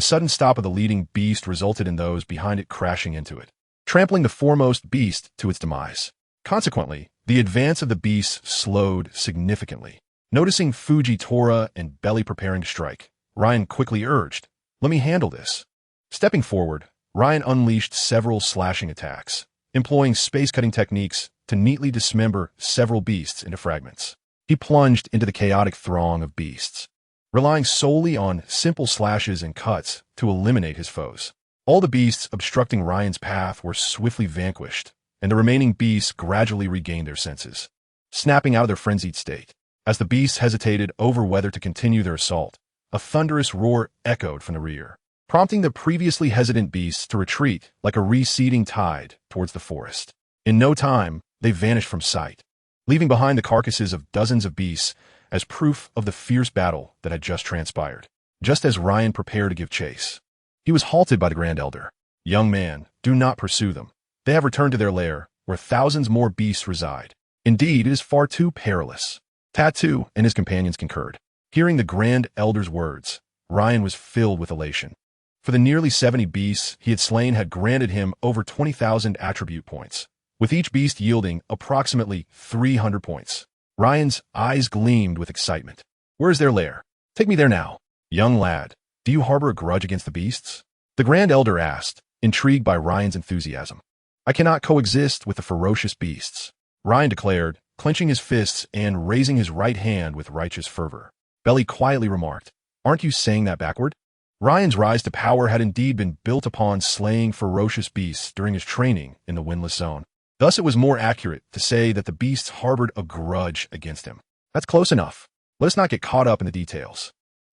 sudden stop of the leading beast resulted in those behind it crashing into it, trampling the foremost beast to its demise. Consequently, the advance of the beasts slowed significantly. Noticing Fujitora and Belly preparing to strike, Ryan quickly urged, let me handle this. Stepping forward, Ryan unleashed several slashing attacks, employing space-cutting techniques to neatly dismember several beasts into fragments. He plunged into the chaotic throng of beasts, relying solely on simple slashes and cuts to eliminate his foes. All the beasts obstructing Ryan's path were swiftly vanquished, and the remaining beasts gradually regained their senses, snapping out of their frenzied state. As the beasts hesitated over whether to continue their assault, a thunderous roar echoed from the rear, prompting the previously hesitant beasts to retreat like a receding tide towards the forest. In no time, they vanished from sight, leaving behind the carcasses of dozens of beasts as proof of the fierce battle that had just transpired. Just as Ryan prepared to give chase, he was halted by the Grand Elder. Young man, do not pursue them. They have returned to their lair, where thousands more beasts reside. Indeed, it is far too perilous. Tattoo and his companions concurred. Hearing the Grand Elder's words, Ryan was filled with elation. For the nearly 70 beasts he had slain had granted him over 20,000 attribute points, with each beast yielding approximately 300 points. Ryan's eyes gleamed with excitement. Where is their lair? Take me there now. Young lad, do you harbor a grudge against the beasts? The Grand Elder asked, intrigued by Ryan's enthusiasm. I cannot coexist with the ferocious beasts, Ryan declared, clenching his fists and raising his right hand with righteous fervor. Belly quietly remarked, aren't you saying that backward? Ryan's rise to power had indeed been built upon slaying ferocious beasts during his training in the Windless Zone. Thus it was more accurate to say that the beasts harbored a grudge against him. That's close enough. Let us not get caught up in the details.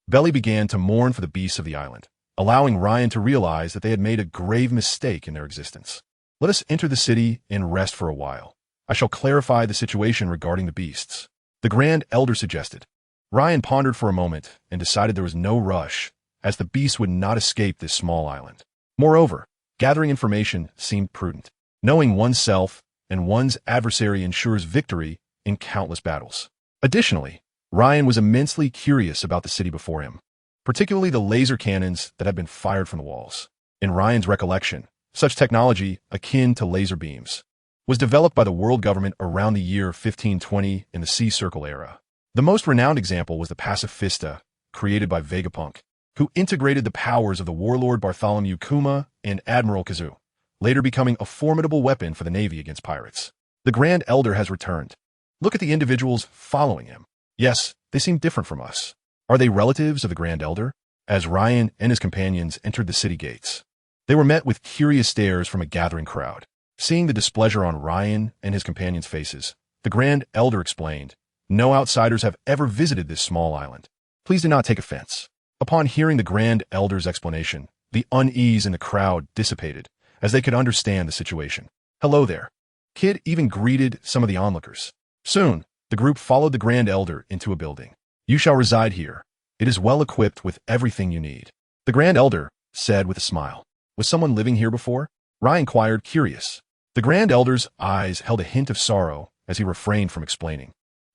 Belly began to mourn for the beasts of the island, allowing Ryan to realize that they had made a grave mistake in their existence. Let us enter the city and rest for a while. I shall clarify the situation regarding the beasts, the Grand Elder suggested. Ryan pondered for a moment and decided there was no rush, as the beasts would not escape this small island. Moreover, gathering information seemed prudent. Knowing oneself and one's adversary ensures victory in countless battles. Additionally, Ryan was immensely curious about the city before him, particularly the laser cannons that had been fired from the walls. In Ryan's recollection, such technology, akin to laser beams, was developed by the world government around the year 1520 in the Sea Circle era. The most renowned example was the Pacifista, created by Vegapunk, who integrated the powers of the warlord Bartholomew Kuma and Admiral Kazu, later becoming a formidable weapon for the Navy against pirates. The Grand Elder has returned. Look at the individuals following him. Yes, they seem different from us. Are they relatives of the Grand Elder? As Ryan and his companions entered the city gates, they were met with curious stares from a gathering crowd. Seeing the displeasure on Ryan and his companions' faces, the Grand Elder explained, no outsiders have ever visited this small island. Please do not take offense. Upon hearing the Grand Elder's explanation, the unease in the crowd dissipated, as they could understand the situation. Hello there. Kid even greeted some of the onlookers. Soon, the group followed the Grand Elder into a building. You shall reside here. It is well equipped with everything you need. The Grand Elder said with a smile. Was someone living here before? Ryan inquired, curious. The Grand Elder's eyes held a hint of sorrow as he refrained from explaining.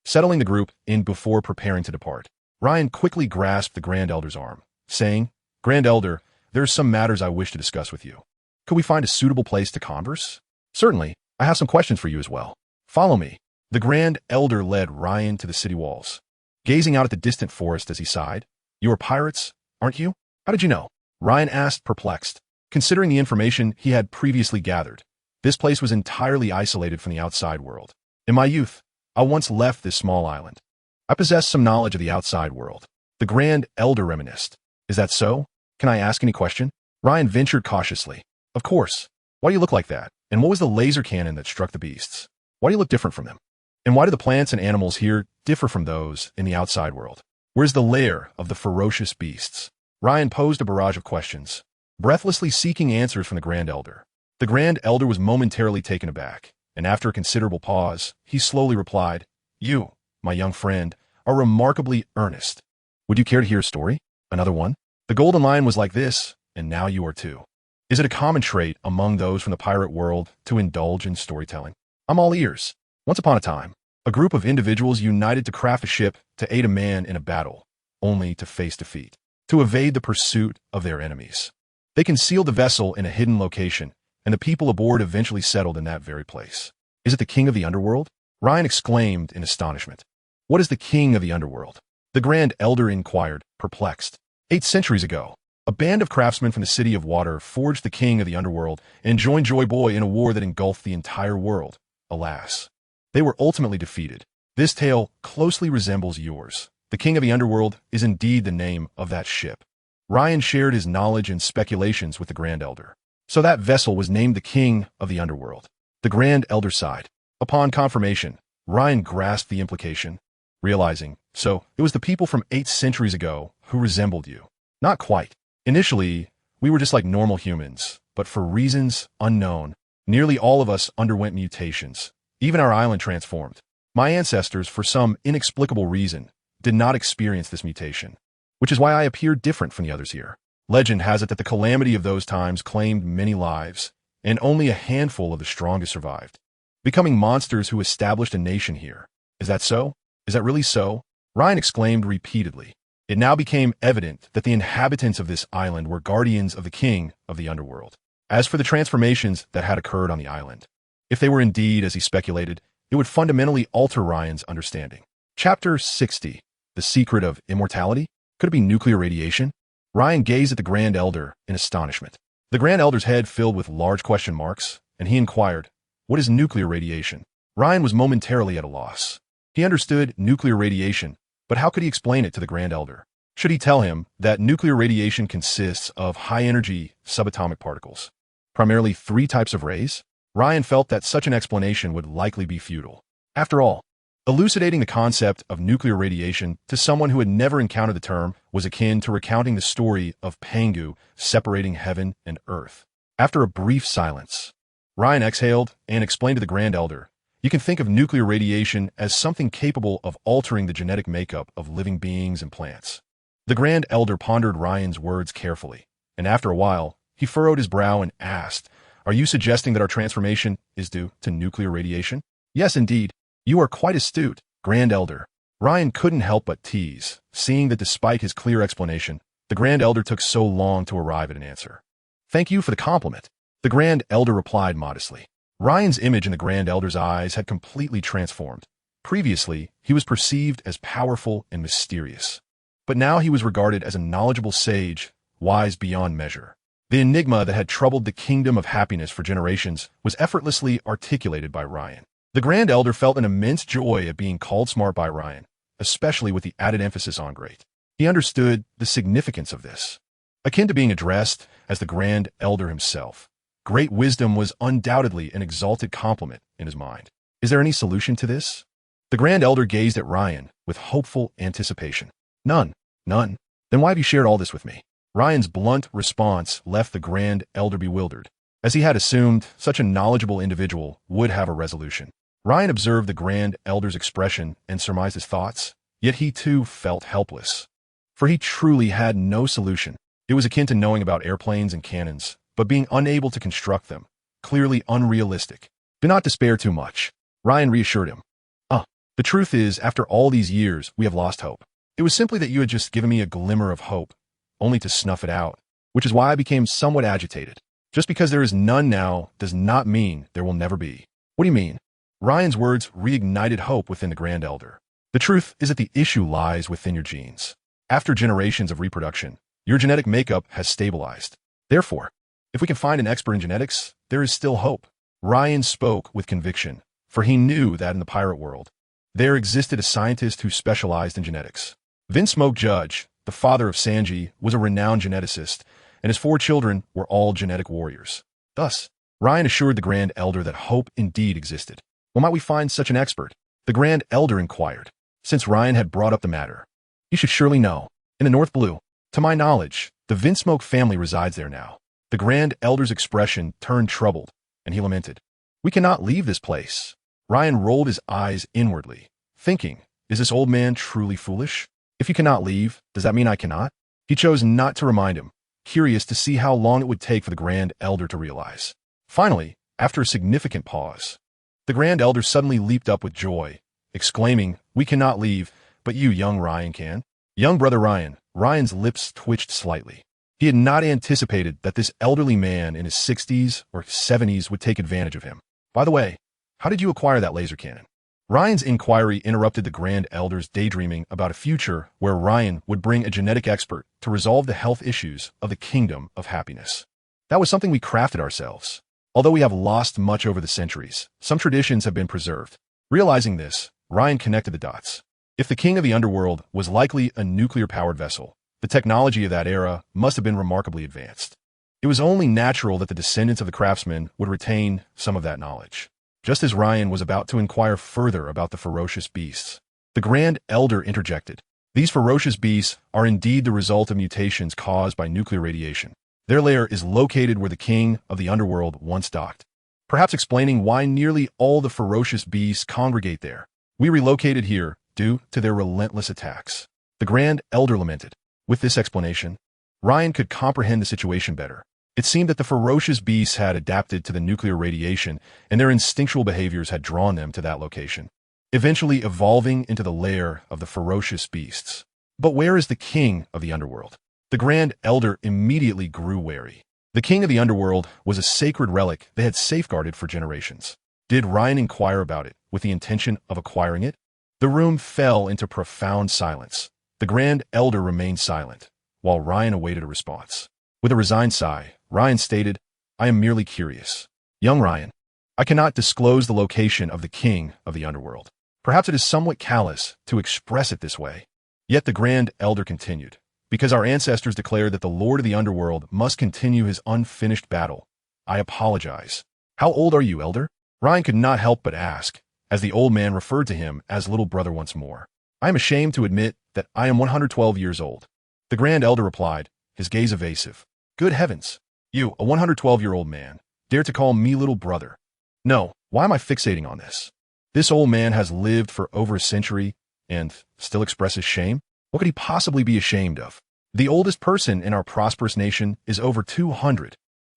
settling the group in before preparing to depart. Ryan quickly grasped the Grand Elder's arm, saying, "Grand Elder, there are some matters I wish to discuss with you. Could we find a suitable place to converse?" "Certainly. I have some questions for you as well. Follow me." The Grand Elder led Ryan to the city walls, gazing out at the distant forest as he sighed. "You are pirates, aren't you? How did you know?" Ryan asked, perplexed. Considering the information he had previously gathered, this place was entirely isolated from the outside world. "In my youth, I once left this small island. I possess some knowledge of the outside world." The Grand Elder reminisced. "Is that so? Can I ask any question?" Ryan ventured cautiously. "Of course. Why do you look like that? And what was the laser cannon that struck the beasts? Why do you look different from them? And why do the plants and animals here differ from those in the outside world? Where's the lair of the ferocious beasts?" Ryan posed a barrage of questions, breathlessly seeking answers from the Grand Elder. The Grand Elder was momentarily taken aback, and after a considerable pause, he slowly replied, "You, my young friend, are remarkably earnest. Would you care to hear a story? Another one? The Golden Lion was like this, and now you are too. Is it a common trait among those from the pirate world to indulge in storytelling? I'm all ears. Once upon a time, a group of individuals united to craft a ship to aid a man in a battle, only to face defeat, to evade the pursuit of their enemies. They concealed the vessel in a hidden location, and the people aboard eventually settled in that very place." "Is it the king of the underworld?" Ryan exclaimed in astonishment. "What is the king of the underworld?" The Grand Elder inquired, perplexed. 8 centuries ago, a band of craftsmen from the City of Water forged the king of the underworld and joined Joy Boy in a war that engulfed the entire world. Alas, they were ultimately defeated. This tale closely resembles yours. The king of the underworld is indeed the name of that ship. Ryan shared his knowledge and speculations with the Grand Elder. So that vessel was named the king of the underworld. The Grand Elder sighed. Upon confirmation, Ryan grasped the implication, realizing, so it was the people from 8 centuries ago who resembled you. Not quite. Initially, we were just like normal humans, but for reasons unknown, nearly all of us underwent mutations. Even our island transformed. My ancestors, for some inexplicable reason, did not experience this mutation, which is why I appear different from the others here. Legend has it that the calamity of those times claimed many lives, and only a handful of the strongest survived, becoming monsters who established a nation here. Is that so? Is that really so? Ryan exclaimed repeatedly. It now became evident that the inhabitants of this island were guardians of the king of the underworld. As for the transformations that had occurred on the island, if they were indeed, as he speculated, it would fundamentally alter Ryan's understanding. Chapter 60. The Secret of Immortality? Could it be nuclear radiation? Ryan gazed at the Grand Elder in astonishment. The Grand Elder's head filled with large question marks, and he inquired, "What is nuclear radiation?" Ryan was momentarily at a loss. He understood nuclear radiation, but how could he explain it to the Grand Elder? Should he tell him that nuclear radiation consists of high-energy subatomic particles, primarily 3 types of rays? Ryan felt that such an explanation would likely be futile. After all, elucidating the concept of nuclear radiation to someone who had never encountered the term was akin to recounting the story of Pangu separating heaven and earth. After a brief silence, Ryan exhaled and explained to the Grand Elder, "You can think of nuclear radiation as something capable of altering the genetic makeup of living beings and plants." The Grand Elder pondered Ryan's words carefully, and after a while, he furrowed his brow and asked, "Are you suggesting that our transformation is due to nuclear radiation?" "Yes, indeed. You are quite astute, Grand Elder." Ryan couldn't help but tease, seeing that despite his clear explanation, the Grand Elder took so long to arrive at an answer. "Thank you for the compliment," the Grand Elder replied modestly. Ryan's image in the Grand Elder's eyes had completely transformed. Previously, he was perceived as powerful and mysterious, but now he was regarded as a knowledgeable sage, wise beyond measure. The enigma that had troubled the kingdom of happiness for generations was effortlessly articulated by Ryan. The Grand Elder felt an immense joy at being called smart by Ryan, especially with the added emphasis on great. He understood the significance of this. Akin to being addressed as the Grand Elder himself, great wisdom was undoubtedly an exalted compliment in his mind. Is there any solution to this? The Grand Elder gazed at Ryan with hopeful anticipation. None. None. Then why have you shared all this with me? Ryan's blunt response left the Grand Elder bewildered. As he had assumed, such a knowledgeable individual would have a resolution. Ryan observed the Grand Elder's expression and surmised his thoughts, yet he too felt helpless. For he truly had no solution. It was akin to knowing about airplanes and cannons, but being unable to construct them. Clearly unrealistic. Do not despair too much, Ryan reassured him. The truth is, after all these years, we have lost hope. It was simply that you had just given me a glimmer of hope, only to snuff it out, which is why I became somewhat agitated. Just because there is none now does not mean there will never be. What do you mean? Ryan's words reignited hope within the Grand Elder. The truth is that the issue lies within your genes. After generations of reproduction, your genetic makeup has stabilized. Therefore, if we can find an expert in genetics, there is still hope. Ryan spoke with conviction, for he knew that in the pirate world, there existed a scientist who specialized in genetics. Vince Smoke Judge, the father of Sanji, was a renowned geneticist, and his 4 children were all genetic warriors. Thus, Ryan assured the Grand Elder that hope indeed existed. Well, might we find such an expert? The Grand Elder inquired. Since Ryan had brought up the matter, you should surely know. In the North Blue, to my knowledge, the Vince Smoke family resides there now. The Grand Elder's expression turned troubled, and he lamented. We cannot leave this place. Ryan rolled his eyes inwardly, thinking, is this old man truly foolish? If you cannot leave, does that mean I cannot? He chose not to remind him, curious to see how long it would take for the Grand Elder to realize. Finally, after a significant pause, the Grand Elder suddenly leaped up with joy, exclaiming, we cannot leave, but you, young Ryan, can. Young brother Ryan. Ryan's lips twitched slightly. He had not anticipated that this elderly man in his 60s or 70s would take advantage of him. By the way, how did you acquire that laser cannon? Ryan's inquiry interrupted the Grand Elder's daydreaming about a future where Ryan would bring a genetic expert to resolve the health issues of the Kingdom of Happiness. That was something we crafted ourselves. Although we have lost much over the centuries, some traditions have been preserved. Realizing this, Ryan connected the dots. If the King of the Underworld was likely a nuclear-powered vessel, the technology of that era must have been remarkably advanced. It was only natural that the descendants of the craftsmen would retain some of that knowledge. Just as Ryan was about to inquire further about the ferocious beasts, the Grand Elder interjected. These ferocious beasts are indeed the result of mutations caused by nuclear radiation. Their lair is located where the King of the Underworld once docked, perhaps explaining why nearly all the ferocious beasts congregate there. We relocated here due to their relentless attacks. The Grand Elder lamented. With this explanation, Ryan could comprehend the situation better. It seemed that the ferocious beasts had adapted to the nuclear radiation, and their instinctual behaviors had drawn them to that location, eventually evolving into the lair of the ferocious beasts. But where is the King of the Underworld? The Grand Elder immediately grew wary. The King of the Underworld was a sacred relic they had safeguarded for generations. Did Ryan inquire about it with the intention of acquiring it? The room fell into profound silence. The Grand Elder remained silent, while Ryan awaited a response. With a resigned sigh, Ryan stated, I am merely curious. Young Ryan, I cannot disclose the location of the King of the Underworld. Perhaps it is somewhat callous to express it this way. Yet the Grand Elder continued, because our ancestors declared that the Lord of the Underworld must continue his unfinished battle. I apologize. How old are you, Elder? Ryan could not help but ask, as the old man referred to him as little brother once more. I am ashamed to admit that I am 112 years old. The Grand Elder replied, his gaze evasive. Good heavens! You, a 112-year-old man, dare to call me little brother. No, why am I fixating on this? This old man has lived for over a century and still expresses shame? What could he possibly be ashamed of? The oldest person in our prosperous nation is over 200.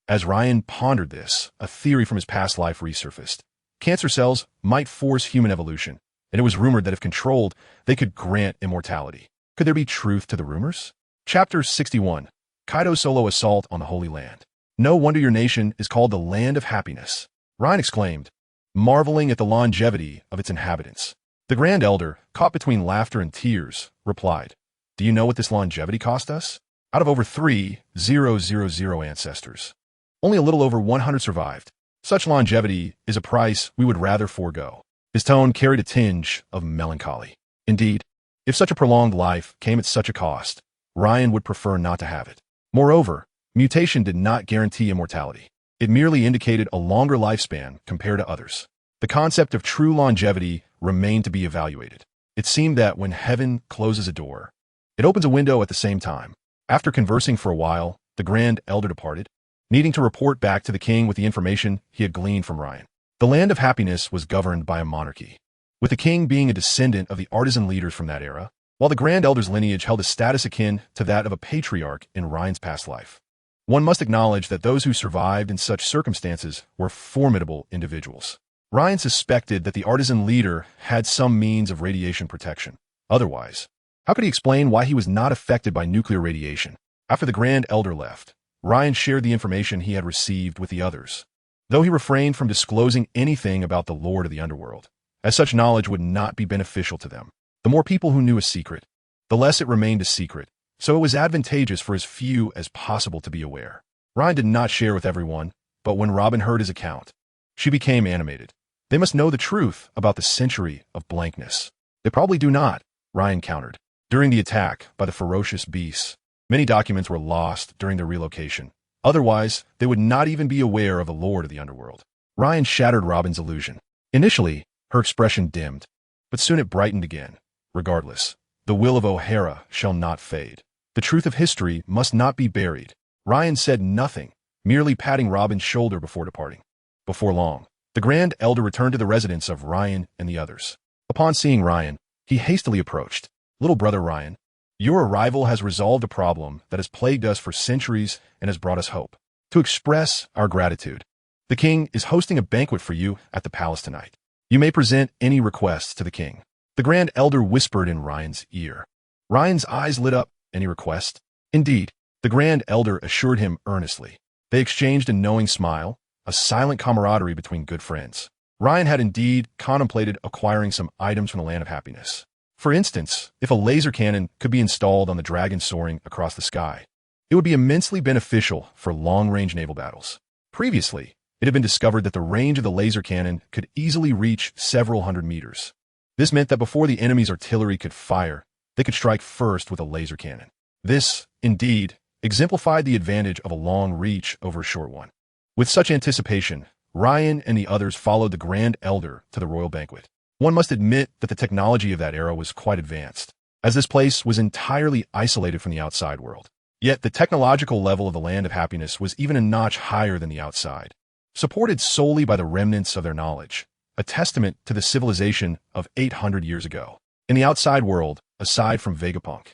As Ryan pondered this, a theory from his past life resurfaced. Cancer cells might force human evolution, and it was rumored that if controlled, they could grant immortality. Could there be truth to the rumors? Chapter 61. Kaido's solo assault on the Holy Land. No wonder your nation is called the Land of Happiness, Ryan exclaimed, marveling at the longevity of its inhabitants. The Grand Elder, caught between laughter and tears, replied, Do you know what this longevity cost us? Out of over 3,000 ancestors, only a little over 100 survived. Such longevity is a price we would rather forego. His tone carried a tinge of melancholy. Indeed, if such a prolonged life came at such a cost, Ryan would prefer not to have it. Moreover, mutation did not guarantee immortality. It merely indicated a longer lifespan compared to others. The concept of true longevity remained to be evaluated. It seemed that when heaven closes a door, it opens a window at the same time. After conversing for a while, the Grand Elder departed, needing to report back to the king with the information he had gleaned from Ryan. The Land of Happiness was governed by a monarchy, with the king being a descendant of the artisan leaders from that era, while the Grand Elder's lineage held a status akin to that of a patriarch in Ryan's past life. One must acknowledge that those who survived in such circumstances were formidable individuals. Ryan suspected that the artisan leader had some means of radiation protection. Otherwise, how could he explain why he was not affected by nuclear radiation? After the Grand Elder left, Ryan shared the information he had received with the others, though he refrained from disclosing anything about the Lord of the Underworld, as such knowledge would not be beneficial to them. The more people who knew a secret, the less it remained a secret, so it was advantageous for as few as possible to be aware. Ryan did not share with everyone, but when Robin heard his account, she became animated. They must know the truth about the century of blankness. They probably do not, Ryan countered. During the attack by the ferocious beasts, many documents were lost during their relocation. Otherwise, they would not even be aware of the Lord of the Underworld. Ryan shattered Robin's illusion. Initially, her expression dimmed, but soon it brightened again. Regardless, the will of O'Hara shall not fade. The truth of history must not be buried. Ryan said nothing, merely patting Robin's shoulder before departing. Before long, the Grand Elder returned to the residence of Ryan and the others. Upon seeing Ryan, he hastily approached. Little brother Ryan, your arrival has resolved a problem that has plagued us for centuries and has brought us hope. To express our gratitude, the king is hosting a banquet for you at the palace tonight. You may present any requests to the king. The Grand Elder whispered in Ryan's ear. Ryan's eyes lit up. Any request? Indeed, the Grand Elder assured him earnestly. They exchanged a knowing smile, a silent camaraderie between good friends. Ryan had indeed contemplated acquiring some items from the Land of Happiness. For instance, if a laser cannon could be installed on the dragon soaring across the sky, it would be immensely beneficial for long-range naval battles. Previously, it had been discovered that the range of the laser cannon could easily reach several hundred meters. This meant that before the enemy's artillery could fire, they could strike first with a laser cannon. This, indeed, exemplified the advantage of a long reach over a short one. With such anticipation, Ryan and the others followed the Grand Elder to the royal banquet. One must admit that the technology of that era was quite advanced, as this place was entirely isolated from the outside world. Yet the technological level of the Land of Happiness was even a notch higher than the outside, supported solely by the remnants of their knowledge, a testament to the civilization of 800 years ago. In the outside world, aside from Vegapunk,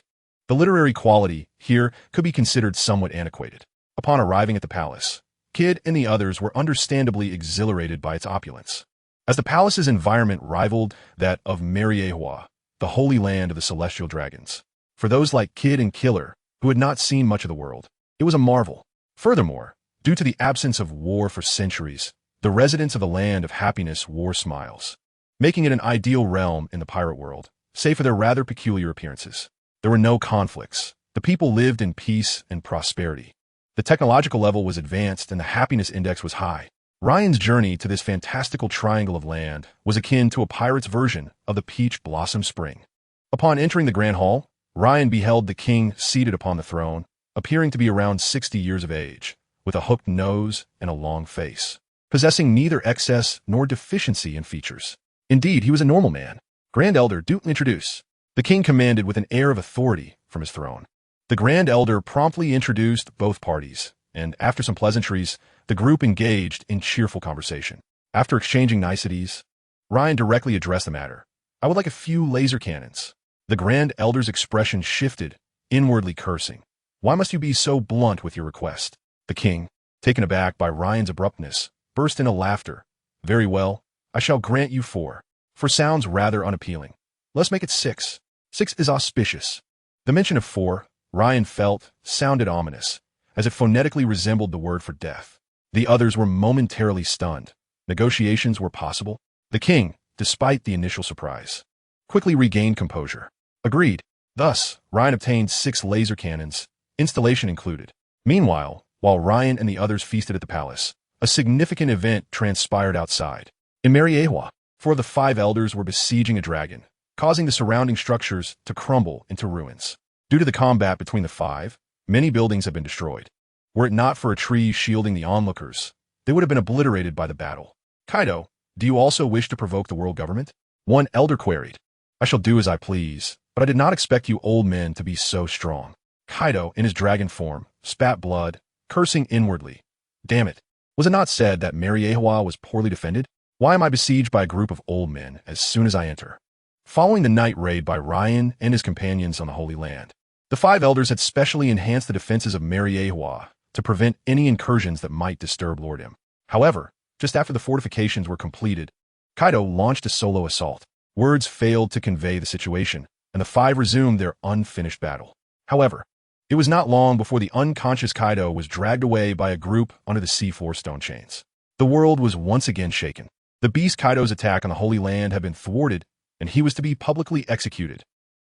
the literary quality here could be considered somewhat antiquated. Upon arriving at the palace, Kid and the others were understandably exhilarated by its opulence, as the palace's environment rivaled that of Mariewa, the holy land of the celestial dragons. For those like Kid and Killer, who had not seen much of the world, it was a marvel. Furthermore, due to the absence of war for centuries, the residents of the Land of Happiness wore smiles, making it an ideal realm in the pirate world, save for their rather peculiar appearances. There were no conflicts. The people lived in peace and prosperity. The technological level was advanced and the happiness index was high. Ryan's journey to this fantastical triangle of land was akin to a pirate's version of the Peach Blossom Spring. Upon entering the Grand Hall, Ryan beheld the king seated upon the throne, appearing to be around 60 years of age, with a hooked nose and a long face, possessing neither excess nor deficiency in features. Indeed, he was a normal man. Grand Elder, do introduce. The king commanded with an air of authority from his throne. The Grand Elder promptly introduced both parties, and after some pleasantries, the group engaged in cheerful conversation. After exchanging niceties, Ryan directly addressed the matter. I would like a few laser cannons. The Grand Elder's expression shifted, inwardly cursing. Why must you be so blunt with your request? The king, taken aback by Ryan's abruptness, burst into laughter. Very well, I shall grant you 4. 4 sounds rather unappealing. Let's make it 6. 6 is auspicious. The mention of 4, Ryan felt, sounded ominous, as it phonetically resembled the word for death. The others were momentarily stunned. Negotiations were possible. The king, despite the initial surprise, quickly regained composure. Agreed. Thus, Ryan obtained 6 laser cannons, installation included. Meanwhile, while Ryan and the others feasted at the palace, a significant event transpired outside. In Mariewa, 4 of the 5 elders were besieging a dragon, causing the surrounding structures to crumble into ruins. Due to the combat between the 5, many buildings have been destroyed. Were it not for a tree shielding the onlookers, they would have been obliterated by the battle. Kaido, do you also wish to provoke the world government? One elder queried. I shall do as I please, but I did not expect you old men to be so strong. Kaido, in his dragon form, spat blood, cursing inwardly. Damn it. Was it not said that Mariewa was poorly defended? Why am I besieged by a group of old men as soon as I enter? Following the night raid by Ryan and his companions on the Holy Land, the 5 elders had specially enhanced the defenses of Mariewa to prevent any incursions that might disturb Lord M. However, just after the fortifications were completed, Kaido launched a solo assault. Words failed to convey the situation, and the five resumed their unfinished battle. However, it was not long before the unconscious Kaido was dragged away by a group under the C4 stone chains. The world was once again shaken. The beast Kaido's attack on the Holy Land had been thwarted, and he was to be publicly executed.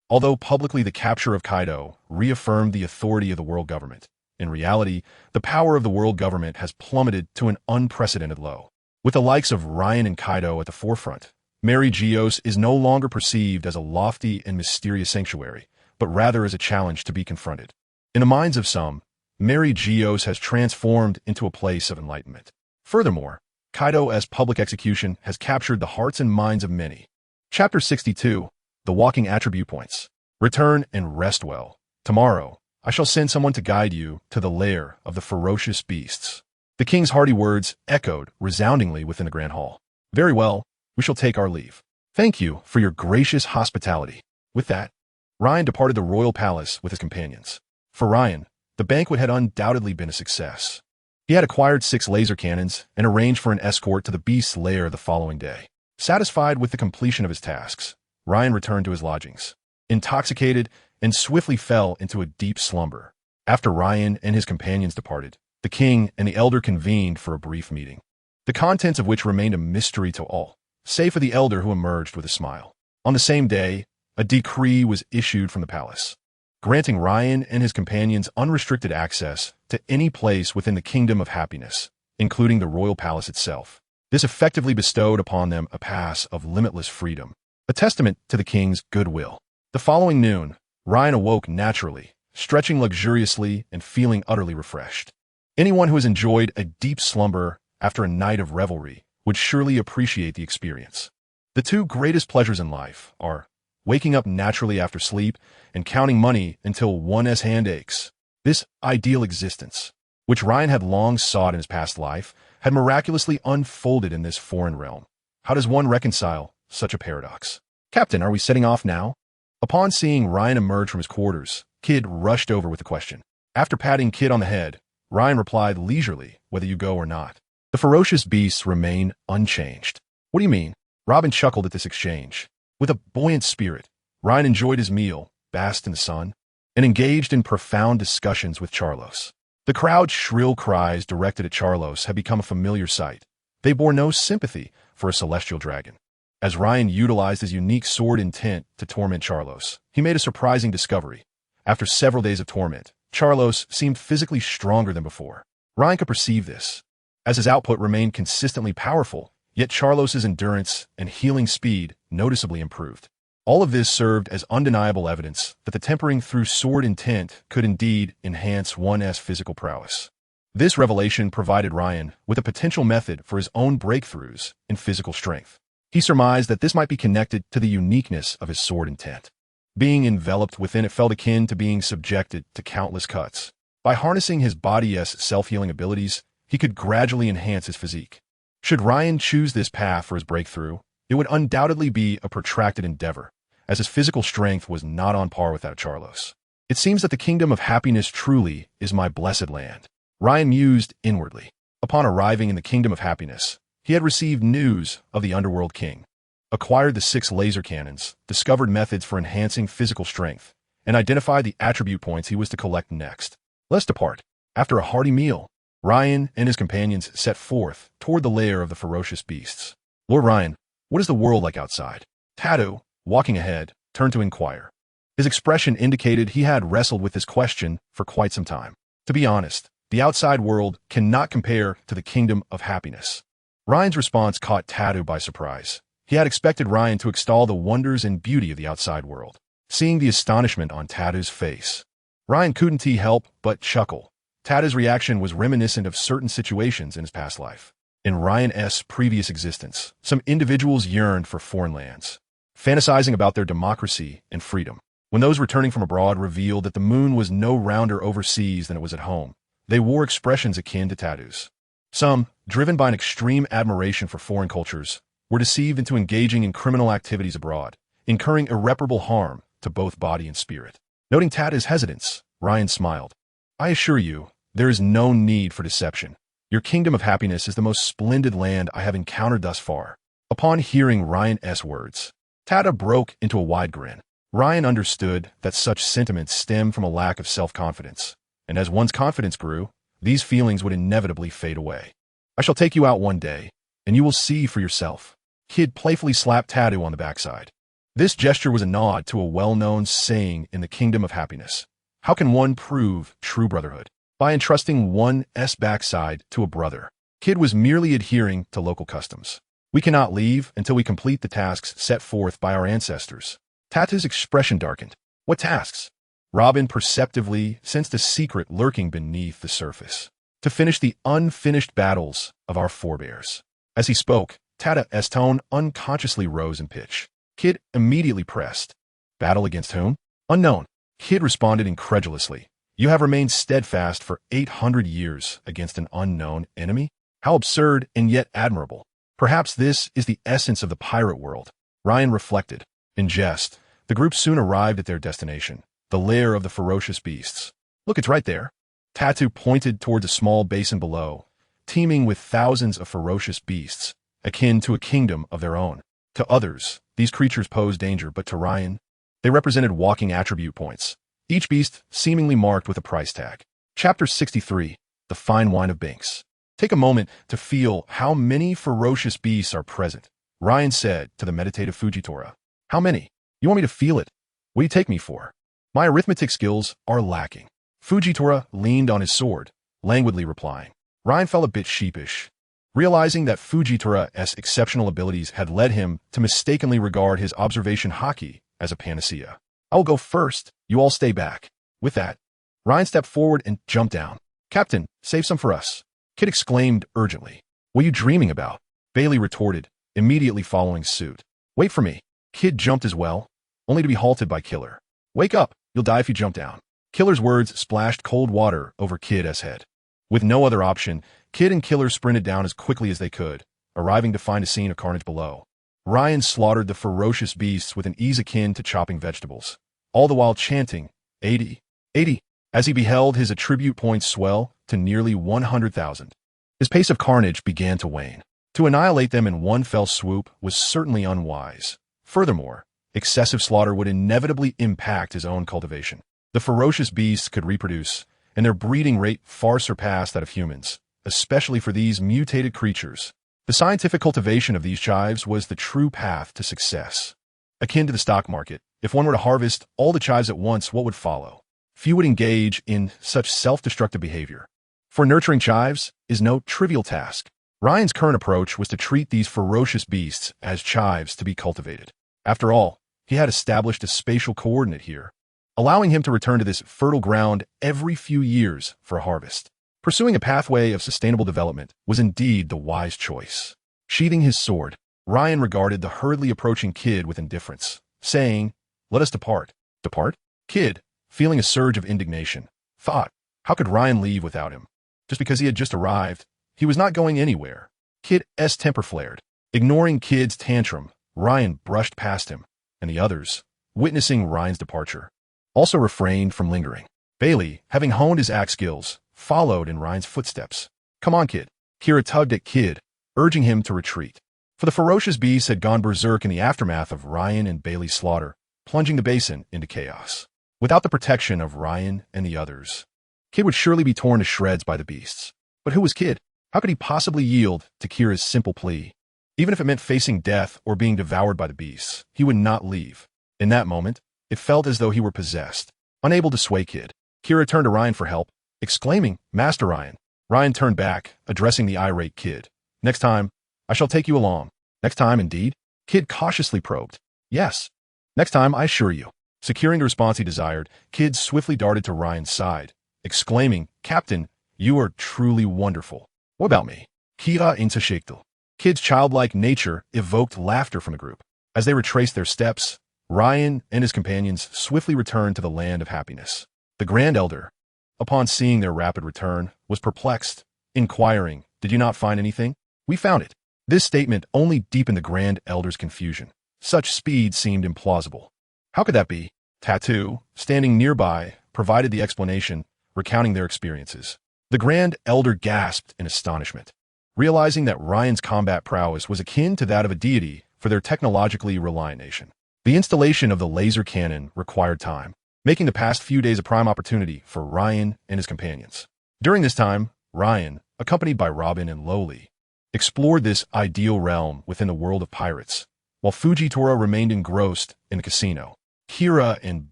Although publicly the capture of Kaido reaffirmed the authority of the world government, in reality, the power of the world government has plummeted to an unprecedented low. With the likes of Ryan and Kaido at the forefront, Mary Geos is no longer perceived as a lofty and mysterious sanctuary, but rather as a challenge to be confronted. In the minds of some, Mary Geos has transformed into a place of enlightenment. Furthermore, Kaido as public execution has captured the hearts and minds of many. Chapter 62, The Walking Attribute Points. Return and rest well. Tomorrow, I shall send someone to guide you to the lair of the ferocious beasts. The king's hearty words echoed resoundingly within the grand hall. Very well, we shall take our leave. Thank you for your gracious hospitality. With that, Ryan departed the royal palace with his companions. For Ryan, the banquet had undoubtedly been a success. He had acquired 6 laser cannons and arranged for an escort to the beast's lair the following day. Satisfied with the completion of his tasks, Ryan returned to his lodgings, intoxicated, and swiftly fell into a deep slumber. After Ryan and his companions departed, the king and the elder convened for a brief meeting, the contents of which remained a mystery to all, save for the elder who emerged with a smile. On the same day, a decree was issued from the palace, granting Ryan and his companions unrestricted access to any place within the Kingdom of Happiness, including the royal palace itself. This effectively bestowed upon them a pass of limitless freedom, a testament to the king's goodwill. The following noon, Ryan awoke naturally, stretching luxuriously and feeling utterly refreshed. Anyone who has enjoyed a deep slumber after a night of revelry would surely appreciate the experience. The 2 greatest pleasures in life are waking up naturally after sleep and counting money until one's hand aches. This ideal existence, which Ryan had long sought in his past life, had miraculously unfolded in this foreign realm. How does one reconcile such a paradox? Captain, are we setting off now? Upon seeing Ryan emerge from his quarters, Kid rushed over with a question. After patting Kid on the head, Ryan replied leisurely, whether you go or not. The ferocious beasts remain unchanged. What do you mean? Robin chuckled at this exchange. With a buoyant spirit, Ryan enjoyed his meal, basked in the sun, and engaged in profound discussions with Charlos. The crowd's shrill cries directed at Charlos had become a familiar sight. They bore no sympathy for a celestial dragon. As Ryan utilized his unique sword intent to torment Charlos, he made a surprising discovery. After several days of torment, Charlos seemed physically stronger than before. Ryan could perceive this, as his output remained consistently powerful, yet Charlos's endurance and healing speed noticeably improved. All of this served as undeniable evidence that the tempering through sword intent could indeed enhance one's physical prowess. This revelation provided Ryan with a potential method for his own breakthroughs in physical strength. He surmised that this might be connected to the uniqueness of his sword intent. Being enveloped within it felt akin to being subjected to countless cuts. By harnessing his body's self-healing abilities, he could gradually enhance his physique. Should Ryan choose this path for his breakthrough, it would undoubtedly be a protracted endeavor, as his physical strength was not on par with that of Charlos. It seems that the Kingdom of Happiness truly is my blessed land, Ryan mused inwardly. Upon arriving in the Kingdom of Happiness, he had received news of the Underworld King, acquired the 6 laser cannons, discovered methods for enhancing physical strength, and identified the attribute points he was to collect next. Let's depart. After a hearty meal, Ryan and his companions set forth toward the lair of the ferocious beasts. Lord Ryan, what is the world like outside? Tatu, walking ahead, turned to inquire. His expression indicated he had wrestled with this question for quite some time. To be honest, the outside world cannot compare to the Kingdom of Happiness. Ryan's response caught Tatu by surprise. He had expected Ryan to extol the wonders and beauty of the outside world. Seeing the astonishment on Tatu's face, Ryan couldn't help but chuckle. Tatu's reaction was reminiscent of certain situations in his past life. In Ryan's previous existence, some individuals yearned for foreign lands, fantasizing about their democracy and freedom. When those returning from abroad revealed that the moon was no rounder overseas than it was at home, they wore expressions akin to Tatu's. Some, driven by an extreme admiration for foreign cultures, were deceived into engaging in criminal activities abroad, incurring irreparable harm to both body and spirit. Noting Tatu's hesitance, Ryan smiled. I assure you, there is no need for deception. Your Kingdom of Happiness is the most splendid land I have encountered thus far. Upon hearing Ryan's words, Tata broke into a wide grin. Ryan understood that such sentiments stem from a lack of self-confidence, and as one's confidence grew, these feelings would inevitably fade away. I shall take you out one day, and you will see for yourself. Kid playfully slapped Tatu on the backside. This gesture was a nod to a well-known saying in the Kingdom of Happiness. How can one prove true brotherhood? By entrusting one's backside to a brother. Kid was merely adhering to local customs. We cannot leave until we complete the tasks set forth by our ancestors. Tatu's expression darkened. What tasks? Robin perceptively sensed a secret lurking beneath the surface. To finish the unfinished battles of our forebears. As he spoke, Tata's tone unconsciously rose in pitch. Kid immediately pressed. Battle against whom? Unknown. Kid responded incredulously. You have remained steadfast for 800 years against an unknown enemy? How absurd and yet admirable. Perhaps this is the essence of the pirate world. Ryan reflected. In jest, the group soon arrived at their destination, the lair of the ferocious beasts. Look, it's right there. Tatu pointed towards a small basin below, teeming with thousands of ferocious beasts, akin to a kingdom of their own. To others, these creatures posed danger, but to Ryan, they represented walking attribute points, each beast seemingly marked with a price tag. Chapter 63, The Fine Wine of Binks. Take a moment to feel how many ferocious beasts are present, Ryan said to the meditative Fujitora. How many? You want me to feel it? What do you take me for? My arithmetic skills are lacking. Fujitora leaned on his sword, languidly replying. Ryan felt a bit sheepish, realizing that Fujitora's exceptional abilities had led him to mistakenly regard his observation haki as a panacea. I will go first, you all stay back. With that, Ryan stepped forward and jumped down. Captain, save some for us. Kid exclaimed urgently. What are you dreaming about? Bailey retorted, immediately following suit. Wait for me. Kid jumped as well, only to be halted by Killer. Wake up, you'll die if you jump down. Killer's words splashed cold water over Kid's head. With no other option, Kid and Killer sprinted down as quickly as they could, arriving to find a scene of carnage below. Ryan slaughtered the ferocious beasts with an ease akin to chopping vegetables, all the while chanting, 80, 80, as he beheld his attribute points swell to nearly 100,000. His pace of carnage began to wane. To annihilate them in one fell swoop was certainly unwise. Furthermore, excessive slaughter would inevitably impact his own cultivation. The ferocious beasts could reproduce, and their breeding rate far surpassed that of humans, especially for these mutated creatures. The scientific cultivation of these chives was the true path to success. Akin to the stock market, if one were to harvest all the chives at once, what would follow? Few would engage in such self-destructive behavior. For nurturing chives is no trivial task. Ryan's current approach was to treat these ferocious beasts as chives to be cultivated. After all, he had established a spatial coordinate here, allowing him to return to this fertile ground every few years for a harvest. Pursuing a pathway of sustainable development was indeed the wise choice. Sheathing his sword, Ryan regarded the hurriedly approaching Kid with indifference, saying, "Let us depart." Depart? Kid, feeling a surge of indignation, thought, how could Ryan leave without him? Just because he had just arrived, he was not going anywhere. Kid's temper flared. Ignoring Kid's tantrum, Ryan brushed past him, and the others, witnessing Ryan's departure, also refrained from lingering. Bailey, having honed his axe skills, followed in Ryan's footsteps. Come on, Kid. Kira tugged at Kid, urging him to retreat. For the ferocious beasts had gone berserk in the aftermath of Ryan and Bailey's slaughter, plunging the basin into chaos. Without the protection of Ryan and the others, Kid would surely be torn to shreds by the beasts. But who was Kid? How could he possibly yield to Kira's simple plea? Even if it meant facing death or being devoured by the beasts, he would not leave. In that moment, it felt as though he were possessed. Unable to sway Kid, Kira turned to Ryan for help, exclaiming, "Master Ryan." Ryan turned back, addressing the irate Kid. "Next time, I shall take you along." "Next time, indeed?" Kid cautiously probed. "Yes. Next time, I assure you." Securing the response he desired, Kid swiftly darted to Ryan's side, exclaiming, "Captain, you are truly wonderful." "What about me?" Kira intershiktel. Kid's childlike nature evoked laughter from the group. As they retraced their steps, Ryan and his companions swiftly returned to the land of happiness. The Grand Elder, upon seeing their rapid return, was perplexed, inquiring, "Did you not find anything?" "We found it." This statement only deepened the Grand Elder's confusion. Such speed seemed implausible. How could that be? Tatu, standing nearby, provided the explanation, recounting their experiences. The Grand Elder gasped in astonishment. realizing that Ryan's combat prowess was akin to that of a deity for their technologically reliant nation. The installation of the laser cannon required time, making the past few days a prime opportunity for Ryan and his companions. During this time, Ryan, accompanied by Robin and Lowly, explored this ideal realm within the world of pirates, while Fujitora remained engrossed in the casino. Kira and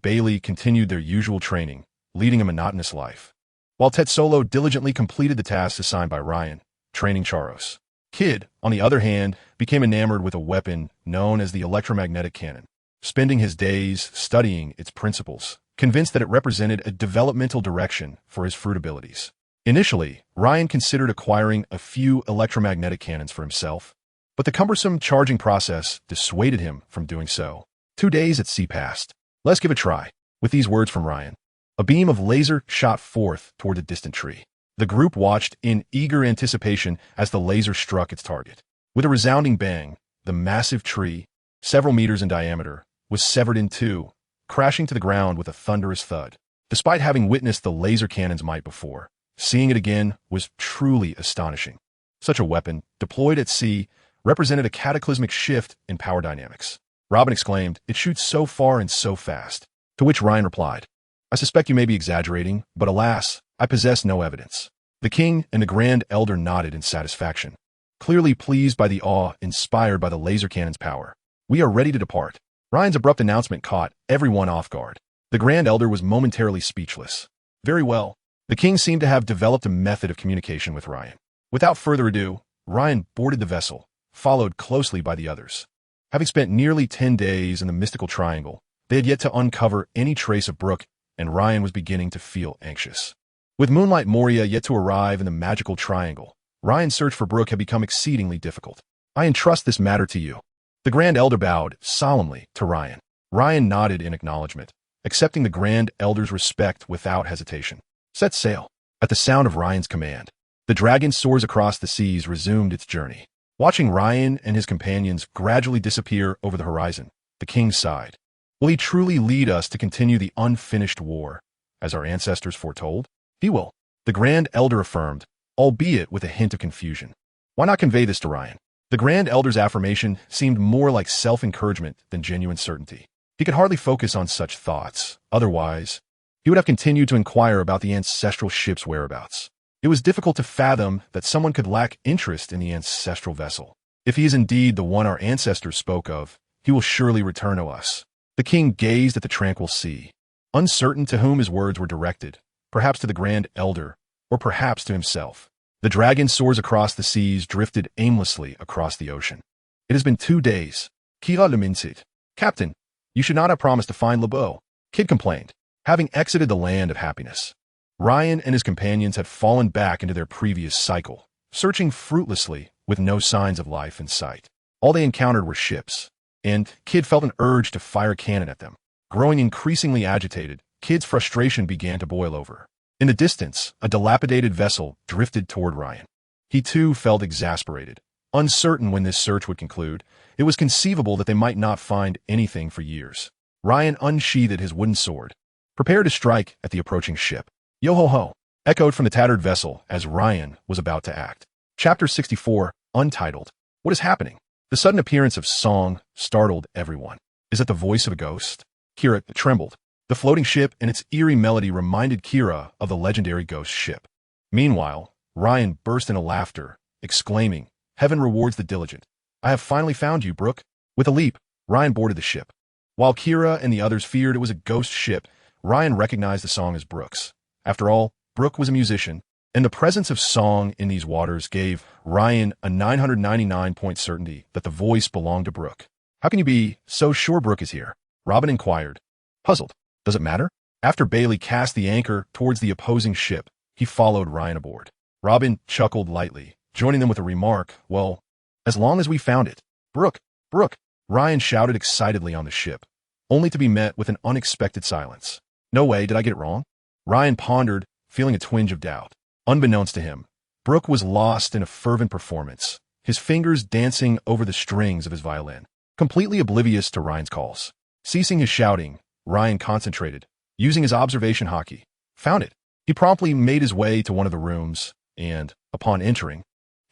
Bailey continued their usual training, leading a monotonous life, while Tetsolo diligently completed the tasks assigned by Ryan, training Charos. Kid, on the other hand, became enamored with a weapon known as the electromagnetic cannon, spending his days studying its principles, convinced that it represented a developmental direction for his fruit abilities. Initially, Ryan considered acquiring a few electromagnetic cannons for himself, but the cumbersome charging process dissuaded him from doing so. 2 days at sea passed. Let's give it a try. With these words from Ryan, a beam of laser shot forth toward a distant tree. The group watched in eager anticipation as the laser struck its target. With a resounding bang, the massive tree, several meters in diameter, was severed in two, crashing to the ground with a thunderous thud. Despite having witnessed the laser cannon's might before, seeing it again was truly astonishing. Such a weapon, deployed at sea, represented a cataclysmic shift in power dynamics. Robin exclaimed, "It shoots so far and so fast." To which Ryan replied, "I suspect you may be exaggerating, but alas, I possess no evidence." The king and the Grand Elder nodded in satisfaction, clearly pleased by the awe inspired by the laser cannon's power. "We are ready to depart." Ryan's abrupt announcement caught everyone off guard. The Grand Elder was momentarily speechless. Very well. The king seemed to have developed a method of communication with Ryan. Without further ado, Ryan boarded the vessel, followed closely by the others. Having spent nearly 10 days in the mystical triangle, they had yet to uncover any trace of Brook, and Ryan was beginning to feel anxious. With Moonlight Moria yet to arrive in the magical triangle, Ryan's search for Brook had become exceedingly difficult. "I entrust this matter to you." The Grand Elder bowed solemnly to Ryan. Ryan nodded in acknowledgement, accepting the Grand Elder's respect without hesitation. Set sail. At the sound of Ryan's command, the dragon soars across the seas resumed its journey. Watching Ryan and his companions gradually disappear over the horizon, the king sighed. Will he truly lead us to continue the unfinished war, as our ancestors foretold? He will, the Grand Elder affirmed, albeit with a hint of confusion. Why not convey this to Ryan? The Grand Elder's affirmation seemed more like self-encouragement than genuine certainty. He could hardly focus on such thoughts. Otherwise, he would have continued to inquire about the ancestral ship's whereabouts. It was difficult to fathom that someone could lack interest in the ancestral vessel. If he is indeed the one our ancestors spoke of, he will surely return to us. The king gazed at the tranquil sea, uncertain to whom his words were directed, perhaps to the Grand Elder, or perhaps to himself. The dragon soars across the seas, drifted aimlessly across the ocean. It has been 2 days. Kira Leminsit. Captain, you should not have promised to find Lebeau, Kid complained, having exited the land of happiness. Ryan and his companions had fallen back into their previous cycle, searching fruitlessly with no signs of life in sight. All they encountered were ships, and Kid felt an urge to fire a cannon at them. Growing increasingly agitated, Kid's frustration began to boil over. In the distance, a dilapidated vessel drifted toward Ryan. He too felt exasperated. Uncertain when this search would conclude, it was conceivable that they might not find anything for years. Ryan unsheathed his wooden sword, prepared to strike at the approaching ship. Yo-ho-ho, echoed from the tattered vessel as Ryan was about to act. Chapter 64, Untitled. What is happening? The sudden appearance of Song startled everyone. Is it the voice of a ghost? Kira trembled. The floating ship and its eerie melody reminded Kira of the legendary ghost ship. Meanwhile, Ryan burst into laughter, exclaiming, "Heaven rewards the diligent. I have finally found you, Brook." With a leap, Ryan boarded the ship. While Kira and the others feared it was a ghost ship, Ryan recognized the song as Brook's. After all, Brook was a musician, and the presence of Song in these waters gave Ryan a 999-point certainty that the voice belonged to Brook. "How can you be so sure Brook is here?" Robin inquired, puzzled. "Does it matter?" After Bailey cast the anchor towards the opposing ship, he followed Ryan aboard. Robin chuckled lightly, joining them with a remark, "Well, as long as we found it." "Brook, Brook," Ryan shouted excitedly on the ship, only to be met with an unexpected silence. "No way, did I get it wrong?" Ryan pondered, feeling a twinge of doubt. Unbeknownst to him, Brook was lost in a fervent performance, his fingers dancing over the strings of his violin, completely oblivious to Ryan's calls. Ceasing his shouting, Ryan concentrated, using his observation hockey. Found it. He promptly made his way to one of the rooms, and, upon entering,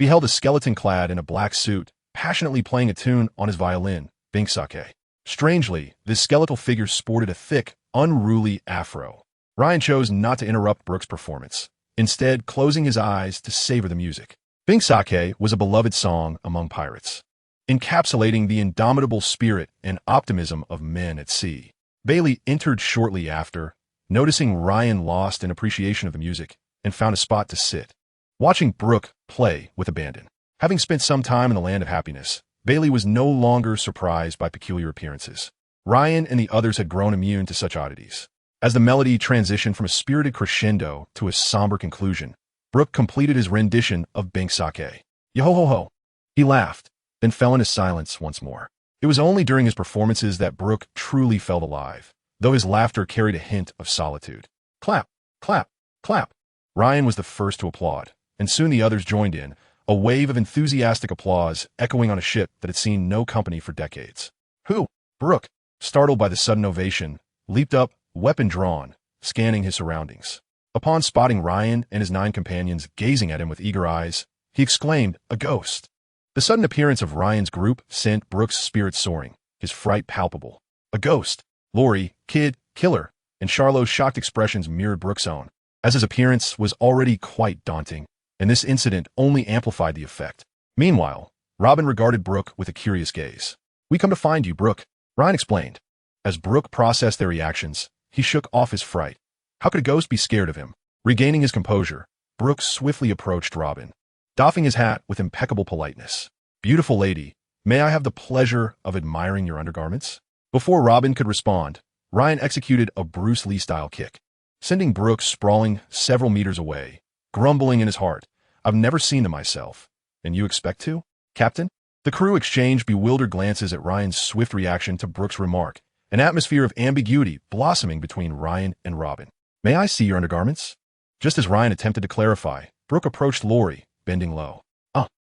beheld a skeleton clad in a black suit, passionately playing a tune on his violin, Binksake. Strangely, this skeletal figure sported a thick, unruly afro. Ryan chose not to interrupt Brook's performance, instead closing his eyes to savor the music. Binksake was a beloved song among pirates, encapsulating the indomitable spirit and optimism of men at sea. Bailey entered shortly after, noticing Ryan lost in appreciation of the music, and found a spot to sit, watching Brook play with abandon. Having spent some time in the land of happiness, Bailey was no longer surprised by peculiar appearances. Ryan and the others had grown immune to such oddities. As the melody transitioned from a spirited crescendo to a somber conclusion, Brook completed his rendition of Binksake. Yo-ho-ho-ho. He laughed, then fell into silence once more. It was only during his performances that Brook truly felt alive, though his laughter carried a hint of solitude. Clap, clap, clap. Ryan was the first to applaud, and soon the others joined in, a wave of enthusiastic applause echoing on a ship that had seen no company for decades. Who? Brook, startled by the sudden ovation, leaped up, weapon drawn, scanning his surroundings. Upon spotting Ryan and his 9 companions gazing at him with eager eyes, he exclaimed, "A ghost!" The sudden appearance of Ryan's group sent Brook's spirits soaring, his fright palpable. A ghost! Lori, Kid, Killer, and Charlot's shocked expressions mirrored Brook's own, as his appearance was already quite daunting, and this incident only amplified the effect. Meanwhile, Robin regarded Brook with a curious gaze. "We come to find you, Brook," Ryan explained. As Brook processed their reactions, he shook off his fright. How could a ghost be scared of him? Regaining his composure, Brook swiftly approached Robin, doffing his hat with impeccable politeness. "Beautiful lady, may I have the pleasure of admiring your undergarments?" Before Robin could respond, Ryan executed a Bruce Lee-style kick, sending Brook sprawling several meters away, grumbling in his heart, "I've never seen them myself. And you expect to, Captain?" The crew exchanged bewildered glances at Ryan's swift reaction to Brook's remark, an atmosphere of ambiguity blossoming between Ryan and Robin. "May I see your undergarments?" Just as Ryan attempted to clarify, Brook approached Lori, bending low.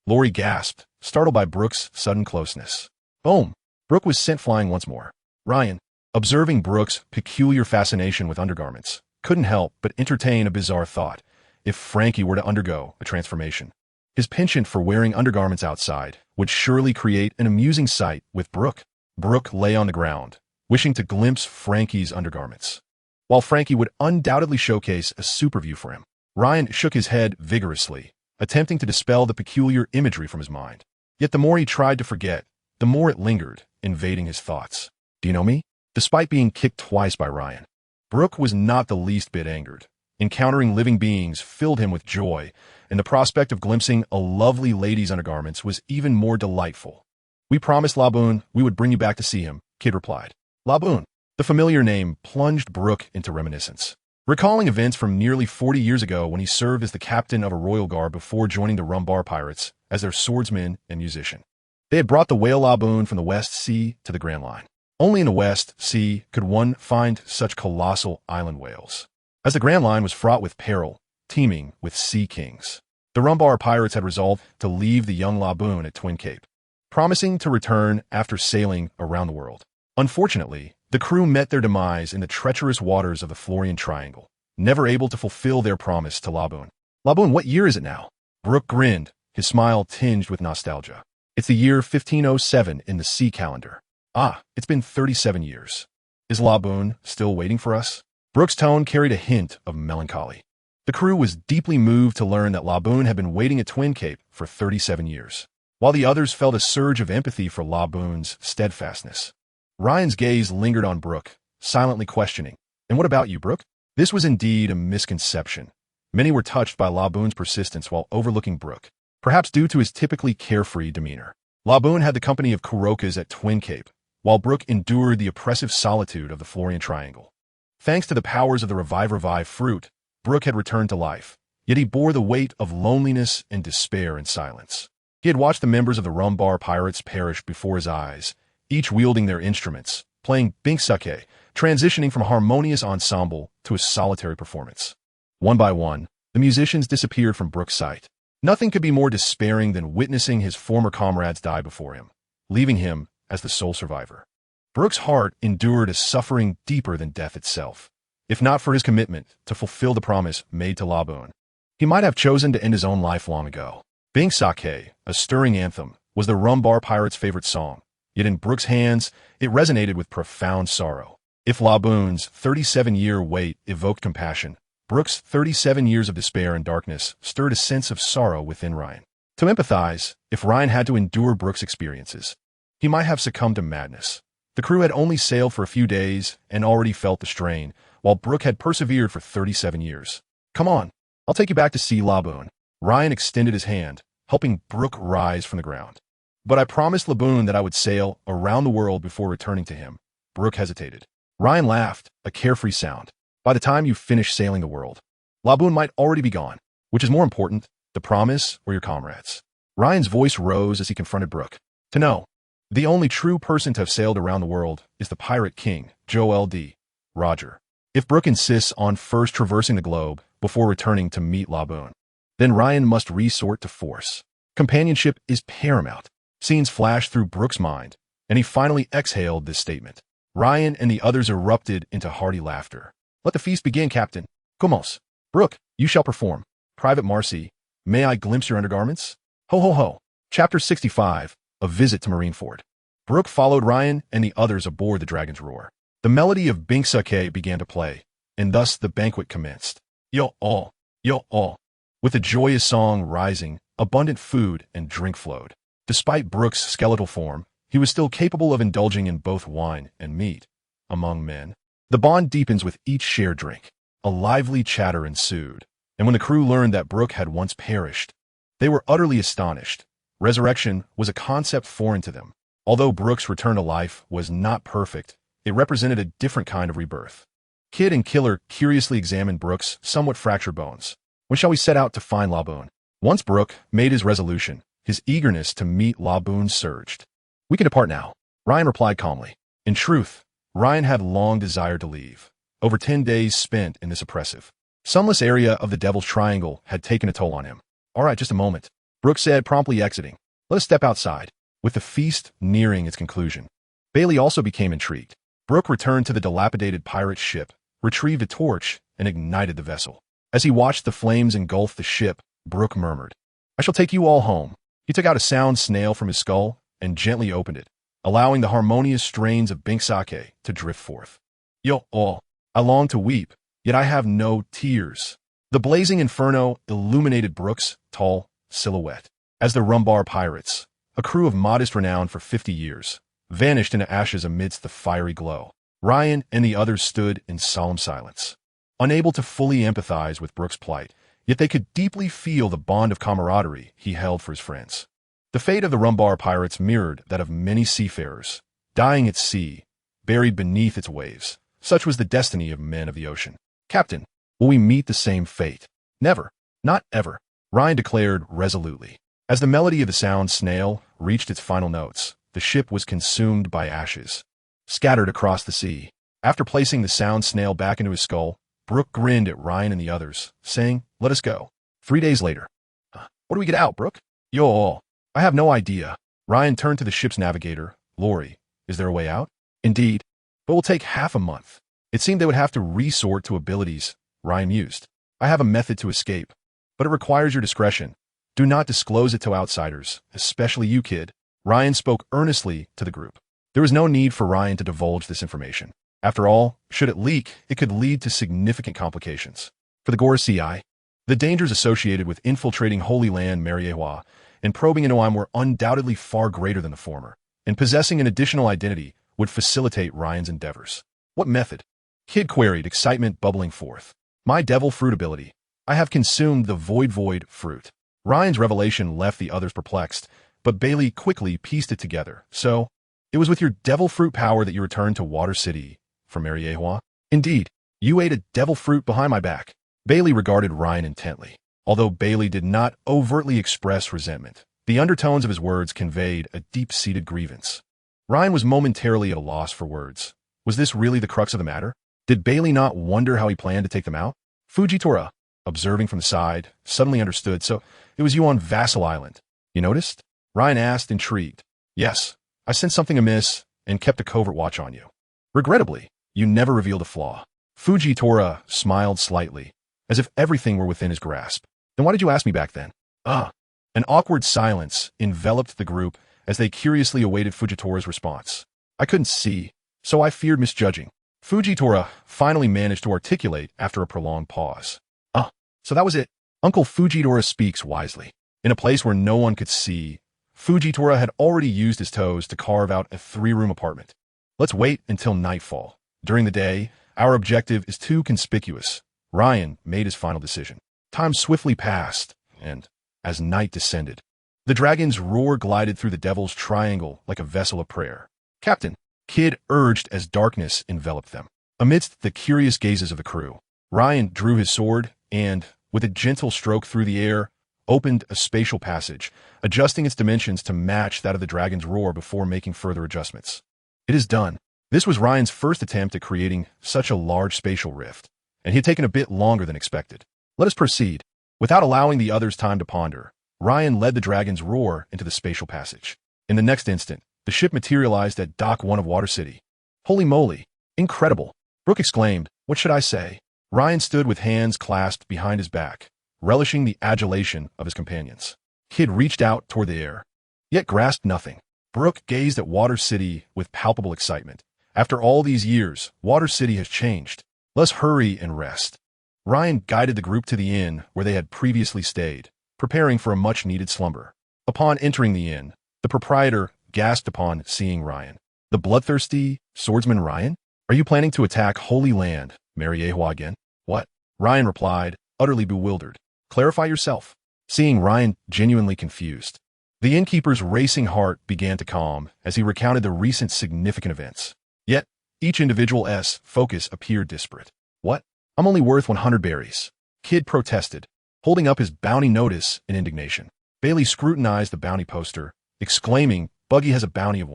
Lori gasped, startled by Brook's sudden closeness. Boom! Brook was sent flying once more. Ryan, observing Brook's peculiar fascination with undergarments, couldn't help but entertain a bizarre thought. If Frankie were to undergo a transformation, his penchant for wearing undergarments outside would surely create an amusing sight with Brook. Brook lay on the ground, wishing to glimpse Frankie's undergarments, while Frankie would undoubtedly showcase a super view for him. Ryan shook his head vigorously, attempting to dispel the peculiar imagery from his mind. Yet the more he tried to forget, the more it lingered, invading his thoughts. "Do you know me?" Despite being kicked twice by Ryan, Brook was not the least bit angered. Encountering living beings filled him with joy, and the prospect of glimpsing a lovely lady's undergarments was even more delightful. "We promised Laboon we would bring you back to see him," Kid replied. Laboon. The familiar name plunged Brook into reminiscence, recalling events from nearly 40 years ago when he served as the captain of a royal guard before joining the Rumbar Pirates as their swordsman and musician. They had brought the whale Laboon from the West Sea to the Grand Line. Only in the West Sea could one find such colossal island whales, as the Grand Line was fraught with peril, teeming with sea kings. The Rumbar Pirates had resolved to leave the young Laboon at Twin Cape, promising to return after sailing around the world. Unfortunately, the crew met their demise in the treacherous waters of the Florian Triangle, never able to fulfill their promise to Laboon. "Laboon, what year is it now?" Brook grinned, his smile tinged with nostalgia. "It's the year 1507 in the sea calendar." "Ah, it's been 37 years. Is Laboon still waiting for us?" Brook's tone carried a hint of melancholy. The crew was deeply moved to learn that Laboon had been waiting at Twin Cape for 37 years, while the others felt a surge of empathy for Laboon's steadfastness. Ryan's gaze lingered on Brook, silently questioning, "And what about you, Brook?" This was indeed a misconception. Many were touched by Laboon's persistence while overlooking Brook, perhaps due to his typically carefree demeanor. Laboon had the company of Kurokas at Twin Cape, while Brook endured the oppressive solitude of the Florian Triangle. Thanks to the powers of the Revive fruit, Brook had returned to life, yet he bore the weight of loneliness and despair in silence. He had watched the members of the Rumbar Pirates perish before his eyes, each wielding their instruments, playing Binksake, transitioning from a harmonious ensemble to a solitary performance. One by one, the musicians disappeared from Brook's sight. Nothing could be more despairing than witnessing his former comrades die before him, leaving him as the sole survivor. Brook's heart endured a suffering deeper than death itself. If not for his commitment to fulfill the promise made to Laboon, he might have chosen to end his own life long ago. Bing Sake, a stirring anthem, was the rum bar pirate's favorite song, yet in Brook's hands, it resonated with profound sorrow. If Laboon's 37-year wait evoked compassion, Brook's 37 years of despair and darkness stirred a sense of sorrow within Ryan. To empathize, if Ryan had to endure Brook's experiences, he might have succumbed to madness. The crew had only sailed for a few days and already felt the strain, while Brook had persevered for 37 years. Come on, I'll take you back to see Laboon. Ryan extended his hand, helping Brook rise from the ground. But I promised Laboon that I would sail around the world before returning to him. Brook hesitated. Ryan laughed, a carefree sound. By the time you finish sailing the world, Laboon might already be gone. Which is more important, the promise or your comrades? Ryan's voice rose as he confronted Brook. To know, the only true person to have sailed around the world is the Pirate King, Joel D. Roger. If Brook insists on first traversing the globe before returning to meet Laboon, then Ryan must resort to force. Companionship is paramount. Scenes flashed through Brook's mind, and he finally exhaled this statement. Ryan and the others erupted into hearty laughter. Let the feast begin, Captain. Comos. Brook, you shall perform. Private Marcy, may I glimpse your undergarments? Ho ho ho. Chapter 65, A Visit to Marineford. Brook followed Ryan and the others aboard the Dragon's Roar. The melody of Bing Sake began to play, and thus the banquet commenced. Yo all, yo all. With the joyous song rising, abundant food and drink flowed. Despite Brook's skeletal form, he was still capable of indulging in both wine and meat. Among men, the bond deepens with each shared drink. A lively chatter ensued, and when the crew learned that Brook had once perished, they were utterly astonished. Resurrection was a concept foreign to them. Although Brook's return to life was not perfect, it represented a different kind of rebirth. Kid and Killer curiously examined Brook's somewhat fractured bones. When shall we set out to find Laboon? Once Brook made his resolution, his eagerness to meet Laboon surged. We can depart now, Ryan replied calmly. In truth, Ryan had long desired to leave. Over 10 days spent in this oppressive, sunless area of the Devil's Triangle had taken a toll on him. All right, just a moment, Brook said, promptly exiting. Let us step outside. With the feast nearing its conclusion, Bailey also became intrigued. Brook returned to the dilapidated pirate ship, retrieved a torch, and ignited the vessel. As he watched the flames engulf the ship, Brook murmured, I shall take you all home. He took out a sound snail from his skull and gently opened it, allowing the harmonious strains of Bing Sake to drift forth. Yo all, I long to weep, yet I have no tears. The blazing inferno illuminated Brook's tall silhouette. As the Rumbar pirates, a crew of modest renown for 50 years, vanished into ashes amidst the fiery glow, Ryan and the others stood in solemn silence. Unable to fully empathize with Brook's plight, yet they could deeply feel the bond of camaraderie he held for his friends. The fate of the Rumbar pirates mirrored that of many seafarers, dying at sea, buried beneath its waves. Such was the destiny of men of the ocean. Captain, will we meet the same fate? Never. Not ever, Ryan declared resolutely. As the melody of the sound snail reached its final notes, the ship was consumed by ashes, scattered across the sea. After placing the sound snail back into his skull, Brook grinned at Ryan and the others, saying, let us go. 3 days later. What do we get out, Brook? Yo all. I have no idea. Ryan turned to the ship's navigator. Lori, is there a way out? Indeed, but will take half a month. It seemed they would have to resort to abilities, Ryan mused. I have a method to escape, but it requires your discretion. Do not disclose it to outsiders, especially you, kid. Ryan spoke earnestly to the group. There was no need for Ryan to divulge this information. After all, should it leak, it could lead to significant complications. For the Gorosei, the dangers associated with infiltrating Holy Land Mariewa and probing into Oim were undoubtedly far greater than the former, and possessing an additional identity would facilitate Ryan's endeavors. What method? Kid queried, excitement bubbling forth. My devil fruit ability. I have consumed the void fruit. Ryan's revelation left the others perplexed, but Bailey quickly pieced it together. So, it was with your devil fruit power that you returned to Water City from Mariewa? Indeed, you ate a devil fruit behind my back. Bailey regarded Ryan intently. Although Bailey did not overtly express resentment, the undertones of his words conveyed a deep-seated grievance. Ryan was momentarily at a loss for words. Was this really the crux of the matter? Did Bailey not wonder how he planned to take them out? Fujitora, observing from the side, suddenly understood. So, it was you on Vassal Island. You noticed? Ryan asked, intrigued. Yes, I sensed something amiss and kept a covert watch on you. Regrettably, you never revealed a flaw. Fujitora smiled slightly, as if everything were within his grasp. Then why did you ask me back then? An awkward silence enveloped the group as they curiously awaited Fujitori's response. I couldn't see, so I feared misjudging. Fujitora finally managed to articulate after a prolonged pause. So that was it. Uncle Fujitora speaks wisely. In a place where no one could see, Fujitora had already used his toes to carve out a 3-room apartment. Let's wait until nightfall. During the day, our objective is too conspicuous. Ryan made his final decision. Time swiftly passed, and as night descended, the dragon's roar glided through the devil's triangle like a vessel of prayer. Captain, Kid urged as darkness enveloped them. Amidst the curious gazes of the crew, Ryan drew his sword and, with a gentle stroke through the air, opened a spatial passage, adjusting its dimensions to match that of the dragon's roar before making further adjustments. It is done. This was Ryan's first attempt at creating such a large spatial rift, and he had taken a bit longer than expected. Let us proceed. Without allowing the others time to ponder, Ryan led the dragon's roar into the spatial passage. In the next instant, the ship materialized at Dock 1 of Water City. Holy moly! Incredible! Brooke exclaimed. What should I say? Ryan stood with hands clasped behind his back, relishing the adulation of his companions. Kid reached out toward the air, yet grasped nothing. Brooke gazed at Water City with palpable excitement. After all these years, Water City has changed. Let's hurry and rest. Ryan guided the group to the inn where they had previously stayed, preparing for a much-needed slumber. Upon entering the inn, the proprietor gasped upon seeing Ryan. The bloodthirsty swordsman Ryan? Are you planning to attack Holy Land, Mariewa again? What? Ryan replied, utterly bewildered. Clarify yourself. Seeing Ryan genuinely confused, the innkeeper's racing heart began to calm as he recounted the recent significant events. Yet, each individual's focus appeared disparate. What? I'm only worth 100 berries. Kid protested, holding up his bounty notice in indignation. Bailey scrutinized the bounty poster, exclaiming, Buggy has a bounty of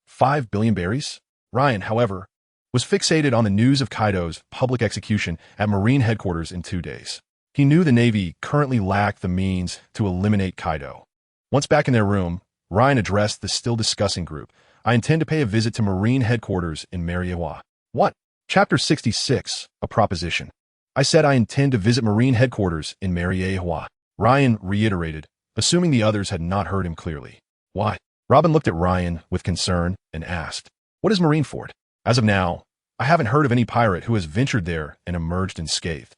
5 billion berries? Ryan, however, was fixated on the news of Kaido's public execution at Marine headquarters in 2 days. He knew the Navy currently lacked the means to eliminate Kaido. Once back in their room, Ryan addressed the still discussing group. I intend to pay a visit to Marine headquarters in Mariewa. What? Chapter 66, A Proposition. I said I intend to visit Marine headquarters in Mariewa. Ryan reiterated, assuming the others had not heard him clearly. Why? Robin looked at Ryan with concern and asked, What is Marineford? As of now, I haven't heard of any pirate who has ventured there and emerged unscathed.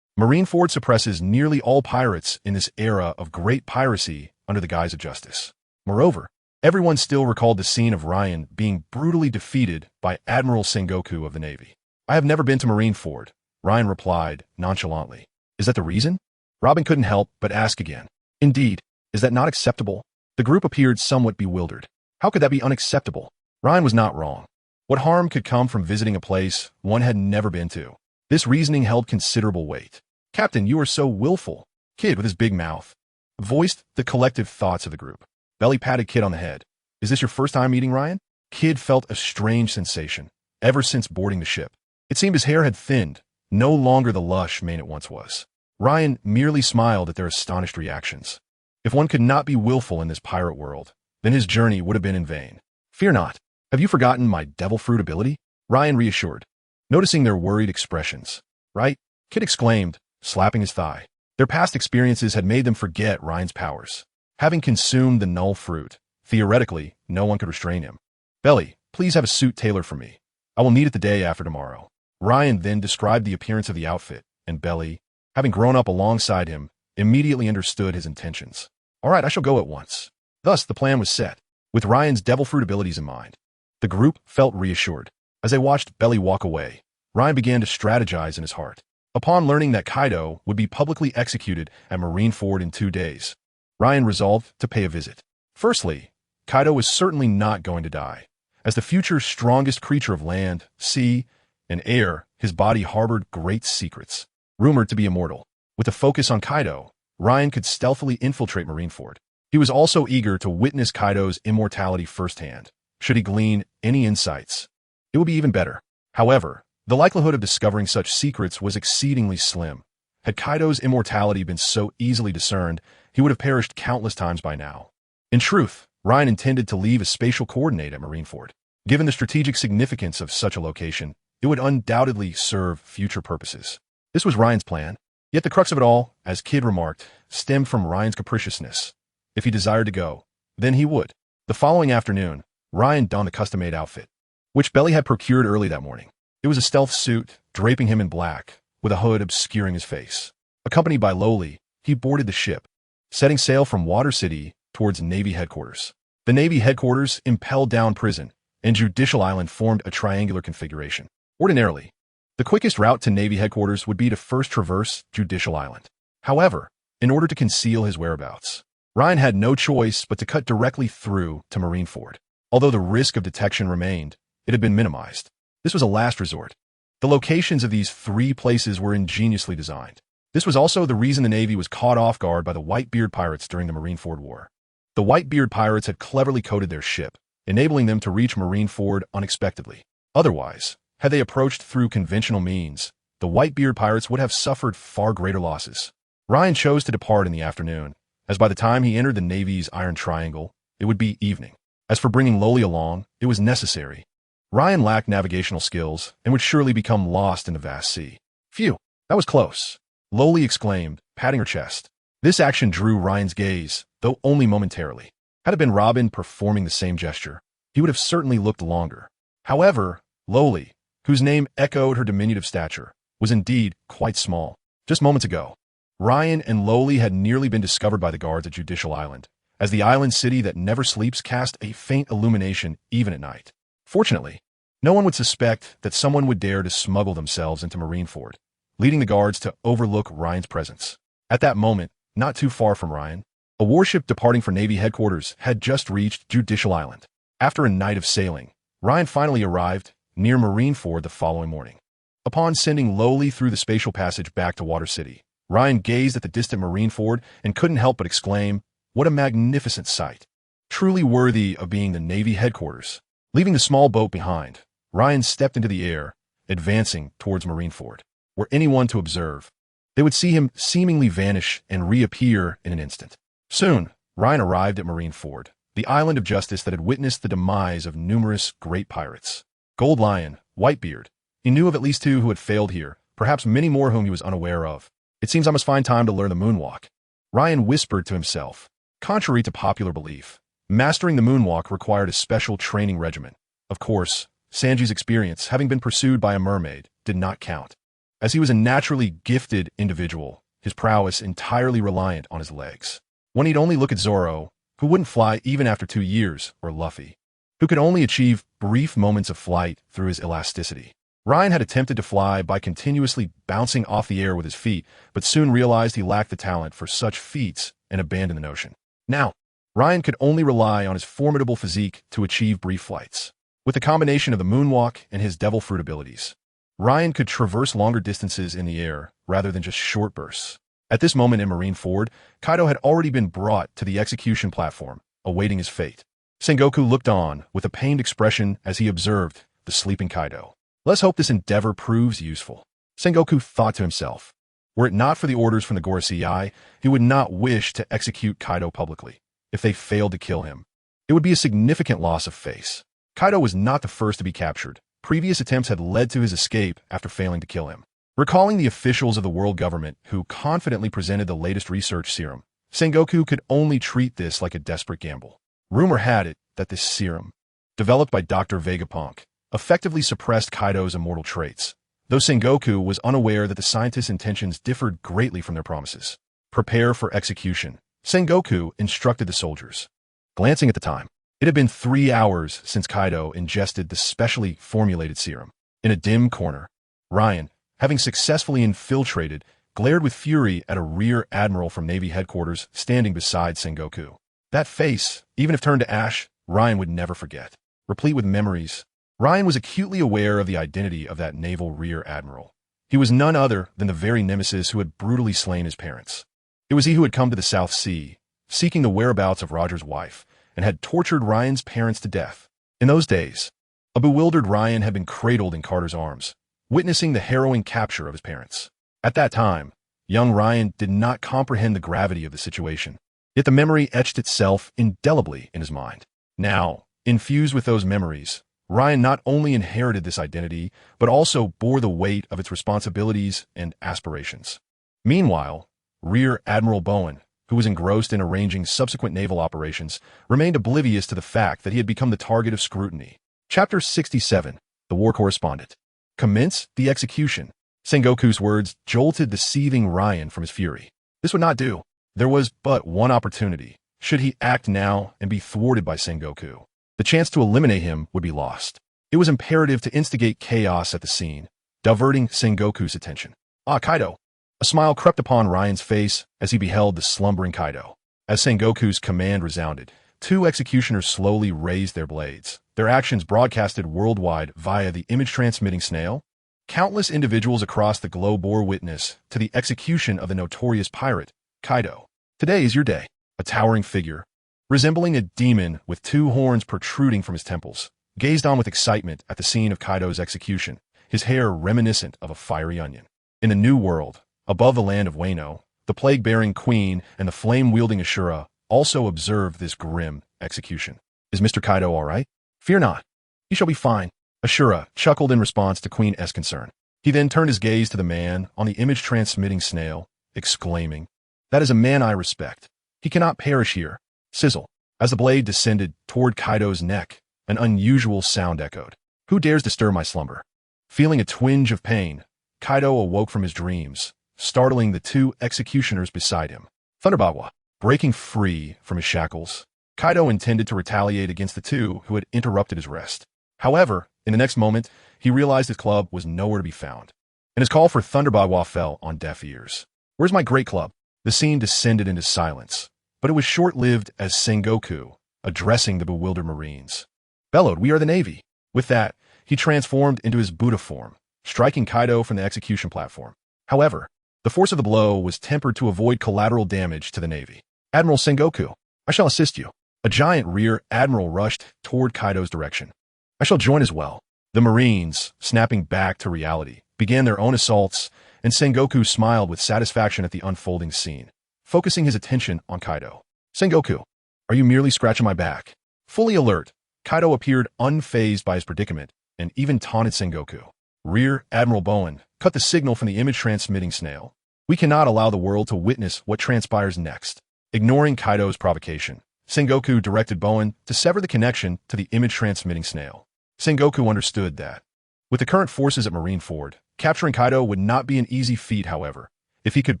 Marineford suppresses nearly all pirates in this era of great piracy under the guise of justice. Moreover, everyone still recalled the scene of Ryan being brutally defeated by Admiral Sengoku of the Navy. I have never been to Marineford, Ryan replied nonchalantly. Is that the reason? Robin couldn't help but ask again. Indeed, is that not acceptable? The group appeared somewhat bewildered. How could that be unacceptable? Ryan was not wrong. What harm could come from visiting a place one had never been to? This reasoning held considerable weight. Captain, you are so willful. Kid, with his big mouth, voiced the collective thoughts of the group. Belly patted Kid on the head. Is this your first time meeting Ryan? Kid felt a strange sensation ever since boarding the ship. It seemed his hair had thinned, no longer the lush mane it once was. Ryan merely smiled at their astonished reactions. If one could not be willful in this pirate world, then his journey would have been in vain. Fear not. Have you forgotten my devil fruit ability? Ryan reassured, noticing their worried expressions. Right? Kid exclaimed, slapping his thigh. Their past experiences had made them forget Ryan's powers. Having consumed the null fruit, theoretically, no one could restrain him. Belly, please have a suit tailored for me. I will need it the day after tomorrow. Ryan then described the appearance of the outfit, and Belly, having grown up alongside him, immediately understood his intentions. All right, I shall go at once. Thus, the plan was set, with Ryan's devil fruit abilities in mind. The group felt reassured. As they watched Belly walk away, Ryan began to strategize in his heart. Upon learning that Kaido would be publicly executed at Marineford in 2 days, Ryan resolved to pay a visit. Firstly, Kaido was certainly not going to die. As the future's strongest creature of land, sea, and air, his body harbored great secrets, rumored to be immortal. With a focus on Kaido, Ryan could stealthily infiltrate Marineford. He was also eager to witness Kaido's immortality firsthand. Should he glean any insights, it would be even better. However, the likelihood of discovering such secrets was exceedingly slim. Had Kaido's immortality been so easily discerned, he would have perished countless times by now. In truth, Ryan intended to leave a spatial coordinate at Marineford. Given the strategic significance of such a location, it would undoubtedly serve future purposes. This was Ryan's plan. Yet the crux of it all, as Kid remarked, stemmed from Ryan's capriciousness. If he desired to go, then he would. The following afternoon, Ryan donned the custom-made outfit, which Belly had procured early that morning. It was a stealth suit, draping him in black, with a hood obscuring his face. Accompanied by Loli, he boarded the ship, setting sail from Water City towards Navy headquarters. The Navy headquarters impelled down prison, and Judicial Island formed a triangular configuration. Ordinarily, the quickest route to Navy headquarters would be to first traverse Judicial Island. However, in order to conceal his whereabouts, Ryan had no choice but to cut directly through to Marineford. Although the risk of detection remained, it had been minimized. This was a last resort. The locations of these three places were ingeniously designed. This was also the reason the Navy was caught off guard by the Whitebeard pirates during the Marineford War. The Whitebeard pirates had cleverly coded their ship, enabling them to reach Marineford unexpectedly. Otherwise, had they approached through conventional means, the Whitebeard pirates would have suffered far greater losses. Ryan chose to depart in the afternoon, as by the time he entered the Navy's Iron Triangle, it would be evening. As for bringing Loli along, it was necessary. Ryan lacked navigational skills and would surely become lost in the vast sea. Phew, that was close, Loli exclaimed, patting her chest. This action drew Ryan's gaze, though only momentarily. Had it been Robin performing the same gesture, he would have certainly looked longer. However, Loli, whose name echoed her diminutive stature, was indeed quite small. Just moments ago, Ryan and Loli had nearly been discovered by the guards at Judicial Island, as the island city that never sleeps cast a faint illumination even at night. Fortunately, no one would suspect that someone would dare to smuggle themselves into Marineford, leading the guards to overlook Ryan's presence. At that moment, not too far from Ryan, a warship departing for Navy headquarters had just reached Judicial Island. After a night of sailing, Ryan finally arrived near Marineford the following morning. Upon sending Loli through the spatial passage back to Water City, Ryan gazed at the distant Marineford and couldn't help but exclaim, "What a magnificent sight! Truly worthy of being the Navy headquarters." Leaving the small boat behind, Ryan stepped into the air, advancing towards Marineford. Were anyone to observe, they would see him seemingly vanish and reappear in an instant. Soon, Ryan arrived at Marineford, the island of justice that had witnessed the demise of numerous great pirates. Gold Lion, Whitebeard. He knew of at least two who had failed here, perhaps many more whom he was unaware of. It seems I must find time to learn the moonwalk, Ryan whispered to himself. Contrary to popular belief, mastering the moonwalk required a special training regimen. Of course, Sanji's experience, having been pursued by a mermaid, did not count. As he was a naturally gifted individual, his prowess entirely reliant on his legs. One need only look at Zoro, who wouldn't fly even after 2 years, or Luffy, who could only achieve brief moments of flight through his elasticity. Ryan had attempted to fly by continuously bouncing off the air with his feet, but soon realized he lacked the talent for such feats and abandoned the notion. Now, Ryan could only rely on his formidable physique to achieve brief flights. With the combination of the moonwalk and his devil fruit abilities, Ryan could traverse longer distances in the air rather than just short bursts. At this moment in Marineford, Kaido had already been brought to the execution platform, awaiting his fate. Sengoku looked on with a pained expression as he observed the sleeping Kaido. Let's hope this endeavor proves useful, Sengoku thought to himself. Were it not for the orders from the Gorosei, he would not wish to execute Kaido publicly. If they failed to kill him, it would be a significant loss of face. Kaido was not the first to be captured. Previous attempts had led to his escape after failing to kill him. Recalling the officials of the world government who confidently presented the latest research serum, Sengoku could only treat this like a desperate gamble. Rumor had it that this serum, developed by Dr. Vegapunk, effectively suppressed Kaido's immortal traits, though Sengoku was unaware that the scientists' intentions differed greatly from their promises. Prepare for execution, Sengoku instructed the soldiers. Glancing at the time, it had been 3 hours since Kaido ingested the specially formulated serum. In a dim corner, Ryan, having successfully infiltrated, glared with fury at a rear admiral from Navy headquarters standing beside Sengoku. That face, even if turned to ash, Ryan would never forget. Replete with memories, Ryan was acutely aware of the identity of that naval rear admiral. He was none other than the very nemesis who had brutally slain his parents. It was he who had come to the South Sea, seeking the whereabouts of Roger's wife, and had tortured Ryan's parents to death. In those days, a bewildered Ryan had been cradled in Carter's arms, witnessing the harrowing capture of his parents. At that time, young Ryan did not comprehend the gravity of the situation, yet the memory etched itself indelibly in his mind. Now, infused with those memories, Ryan not only inherited this identity, but also bore the weight of its responsibilities and aspirations. Meanwhile, Rear Admiral Bowen, who was engrossed in arranging subsequent naval operations, remained oblivious to the fact that he had become the target of scrutiny. Chapter 67. The War Correspondent. Commence the execution. Sengoku's words jolted the seething Ryan from his fury. This would not do. There was but one opportunity. Should he act now and be thwarted by Sengoku, the chance to eliminate him would be lost. It was imperative to instigate chaos at the scene, diverting Sengoku's attention. Ah, Kaido. A smile crept upon Ryan's face as he beheld the slumbering Kaido. As Sengoku's command resounded, two executioners slowly raised their blades, their actions broadcasted worldwide via the image-transmitting snail. Countless individuals across the globe bore witness to the execution of the notorious pirate, Kaido. Today is your day. A towering figure, resembling a demon with two horns protruding from his temples, gazed on with excitement at the scene of Kaido's execution, his hair reminiscent of a fiery onion. In a new world, above the land of Wano, the plague-bearing queen and the flame-wielding Ashura also observed this grim execution. Is Mr. Kaido all right? Fear not. He shall be fine. Ashura chuckled in response to Queen S' concern. He then turned his gaze to the man on the image-transmitting snail, exclaiming, "That is a man I respect. He cannot perish here." Sizzle. As the blade descended toward Kaido's neck, an unusual sound echoed. Who dares disturb my slumber? Feeling a twinge of pain, Kaido awoke from his dreams, startling the two executioners beside him. Thunderbagwa. Breaking free from his shackles, Kaido intended to retaliate against the two who had interrupted his rest. However, in the next moment, he realized his club was nowhere to be found, and his call for Thunderbagwa fell on deaf ears. Where's my great club? The scene descended into silence, but it was short-lived as Sengoku, addressing the bewildered Marines, bellowed, "We are the Navy." With that, he transformed into his Buddha form, striking Kaido from the execution platform. However, the force of the blow was tempered to avoid collateral damage to the Navy. "Admiral Sengoku, I shall assist you." A giant rear admiral rushed toward Kaido's direction. "I shall join as well." The Marines, snapping back to reality, began their own assaults, and Sengoku smiled with satisfaction at the unfolding scene, focusing his attention on Kaido. "Sengoku, are you merely scratching my back?" Fully alert, Kaido appeared unfazed by his predicament and even taunted Sengoku. Rear Admiral Bowen cut the signal from the image-transmitting snail. "We cannot allow the world to witness what transpires next." Ignoring Kaido's provocation, Sengoku directed Bowen to sever the connection to the image-transmitting snail. Sengoku understood that, with the current forces at Marineford, capturing Kaido would not be an easy feat, however, if he could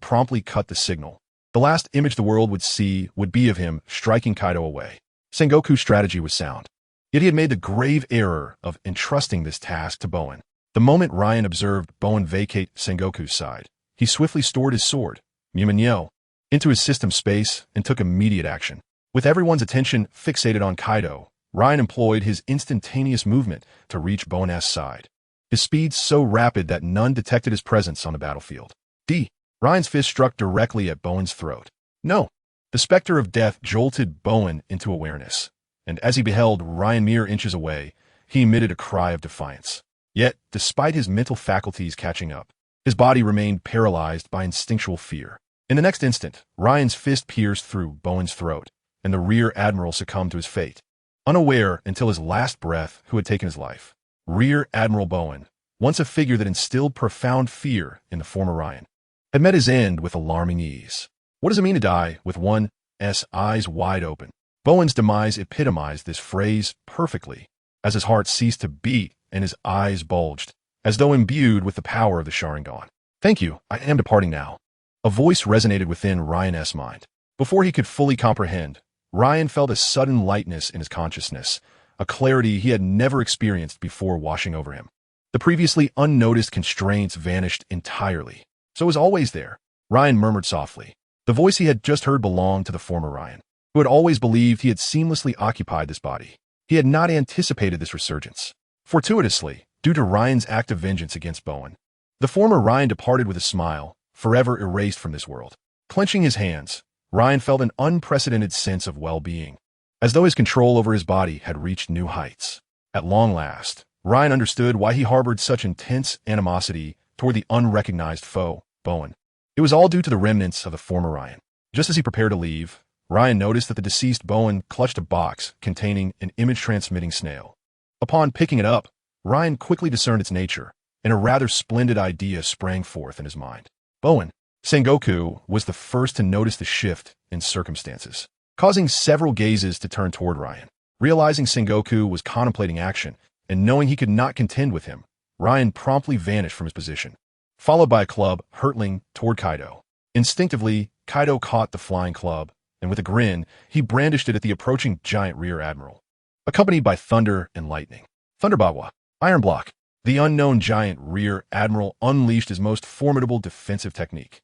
promptly cut the signal. The last image the world would see would be of him striking Kaido away. Sengoku's strategy was sound, yet he had made the grave error of entrusting this task to Bowen. The moment Ryan observed Bowen vacate Sengoku's side, he swiftly stored his sword, Muminyo, into his system space and took immediate action. With everyone's attention fixated on Kaido, Ryan employed his instantaneous movement to reach Bowen's side. His speed so rapid that none detected his presence on the battlefield. Ryan's fist struck directly at Bowen's throat. No! The specter of death jolted Bowen into awareness, and as he beheld Ryan mere inches away, he emitted a cry of defiance. Yet, despite his mental faculties catching up, his body remained paralyzed by instinctual fear. In the next instant, Ryan's fist pierced through Bowen's throat, and the rear admiral succumbed to his fate. Unaware until his last breath who had taken his life, Rear Admiral Bowen, once a figure that instilled profound fear in the former Ryan, had met his end with alarming ease. What does it mean to die with one's eyes wide open? Bowen's demise epitomized this phrase perfectly, as his heart ceased to beat and his eyes bulged, as though imbued with the power of the Sharingan. "Thank you, I am departing now." A voice resonated within Ryan's mind. Before he could fully comprehend, Ryan felt a sudden lightness in his consciousness, a clarity he had never experienced before washing over him. The previously unnoticed constraints vanished entirely. "So it was always there," Ryan murmured softly. The voice he had just heard belonged to the former Ryan, who had always believed he had seamlessly occupied this body. He had not anticipated this resurgence. Fortuitously, due to Ryan's act of vengeance against Bowen, the former Ryan departed with a smile, forever erased from this world. Clenching his hands, Ryan felt an unprecedented sense of well-being, as though his control over his body had reached new heights. At long last, Ryan understood why he harbored such intense animosity toward the unrecognized foe, Bowen. It was all due to the remnants of the former Ryan. Just as he prepared to leave, Ryan noticed that the deceased Bowen clutched a box containing an image-transmitting snail. Upon picking it up, Ryan quickly discerned its nature, and a rather splendid idea sprang forth in his mind. "Bowen, Sengoku was the first to notice the shift in circumstances, causing several gazes to turn toward Ryan. Realizing Sengoku was contemplating action, and knowing he could not contend with him, Ryan promptly vanished from his position, followed by a club hurtling toward Kaido. Instinctively, Kaido caught the flying club, and with a grin, he brandished it at the approaching giant rear admiral, accompanied by thunder and lightning. Thunderbawa, Iron Block. The unknown giant rear admiral unleashed his most formidable defensive technique.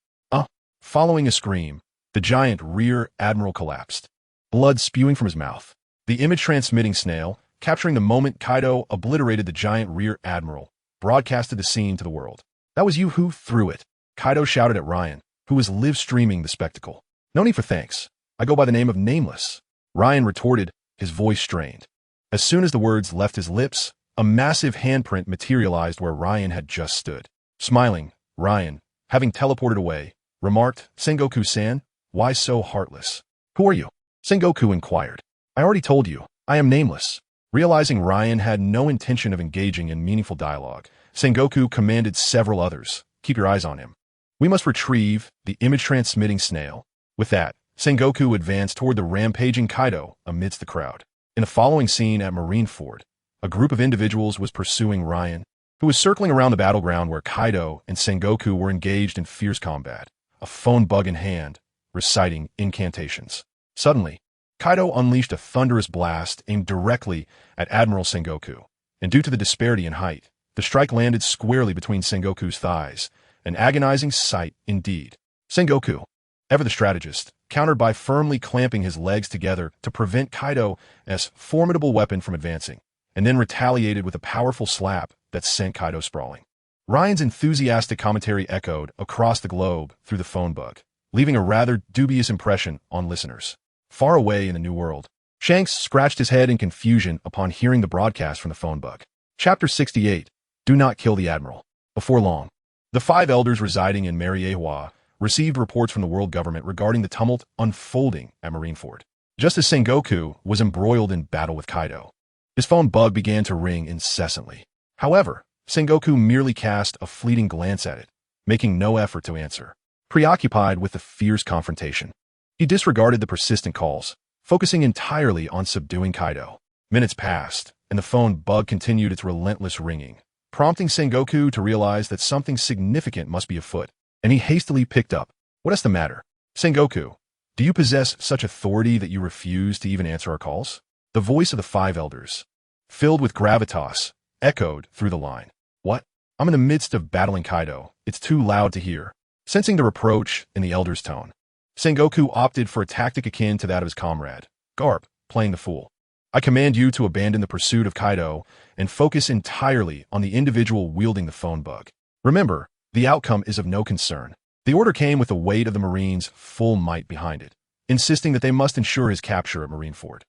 Following a scream, the giant rear admiral collapsed, blood spewing from his mouth. The image-transmitting snail, capturing the moment Kaido obliterated the giant rear admiral, broadcasted the scene to the world. That was you who threw it, Kaido shouted at Ryan, who was live-streaming the spectacle. No need for thanks. I go by the name of Nameless, Ryan retorted, his voice strained. As soon as the words left his lips, a massive handprint materialized where Ryan had just stood. Smiling, Ryan, having teleported away, remarked, Sengoku-san, why so heartless? Who are you? Sengoku inquired. I already told you, I am Nameless. Realizing Ryan had no intention of engaging in meaningful dialogue, Sengoku commanded several others, keep your eyes on him. We must retrieve the image-transmitting snail. With that, Sengoku advanced toward the rampaging Kaido amidst the crowd. In the following scene at Marineford, a group of individuals was pursuing Ryan, who was circling around the battleground where Kaido and Sengoku were engaged in fierce combat, a phone bug in hand, reciting incantations. Suddenly, Kaido unleashed a thunderous blast aimed directly at Admiral Sengoku, and due to the disparity in height, the strike landed squarely between Sengoku's thighs, an agonizing sight indeed. Sengoku, ever the strategist, countered by firmly clamping his legs together to prevent Kaido's formidable weapon from advancing, and then retaliated with a powerful slap that sent Kaido sprawling. Ryan's enthusiastic commentary echoed across the globe through the phone bug, leaving a rather dubious impression on listeners. Far away in the New World, Shanks scratched his head in confusion upon hearing the broadcast from the phone bug. Chapter 68, Do Not Kill the Admiral. Before long, the 5 elders residing in Mariehua received reports from the world government regarding the tumult unfolding at Marineford. Just as Sengoku was embroiled in battle with Kaido, his phone bug began to ring incessantly. However, Sengoku merely cast a fleeting glance at it, making no effort to answer. Preoccupied with the fierce confrontation, he disregarded the persistent calls, focusing entirely on subduing Kaido. Minutes passed, and the phone bug continued its relentless ringing, prompting Sengoku to realize that something significant must be afoot, and he hastily picked up. What is the matter? Sengoku, do you possess such authority that you refuse to even answer our calls? The voice of the 5 elders, filled with gravitas, echoed through the line. What? I'm in the midst of battling Kaido. It's too loud to hear. Sensing the reproach in the elder's tone, Sengoku opted for a tactic akin to that of his comrade, Garp, playing the fool. I command you to abandon the pursuit of Kaido and focus entirely on the individual wielding the phone bug. Remember, the outcome is of no concern. The order came with the weight of the Marines' full might behind it, insisting that they must ensure his capture at Marineford.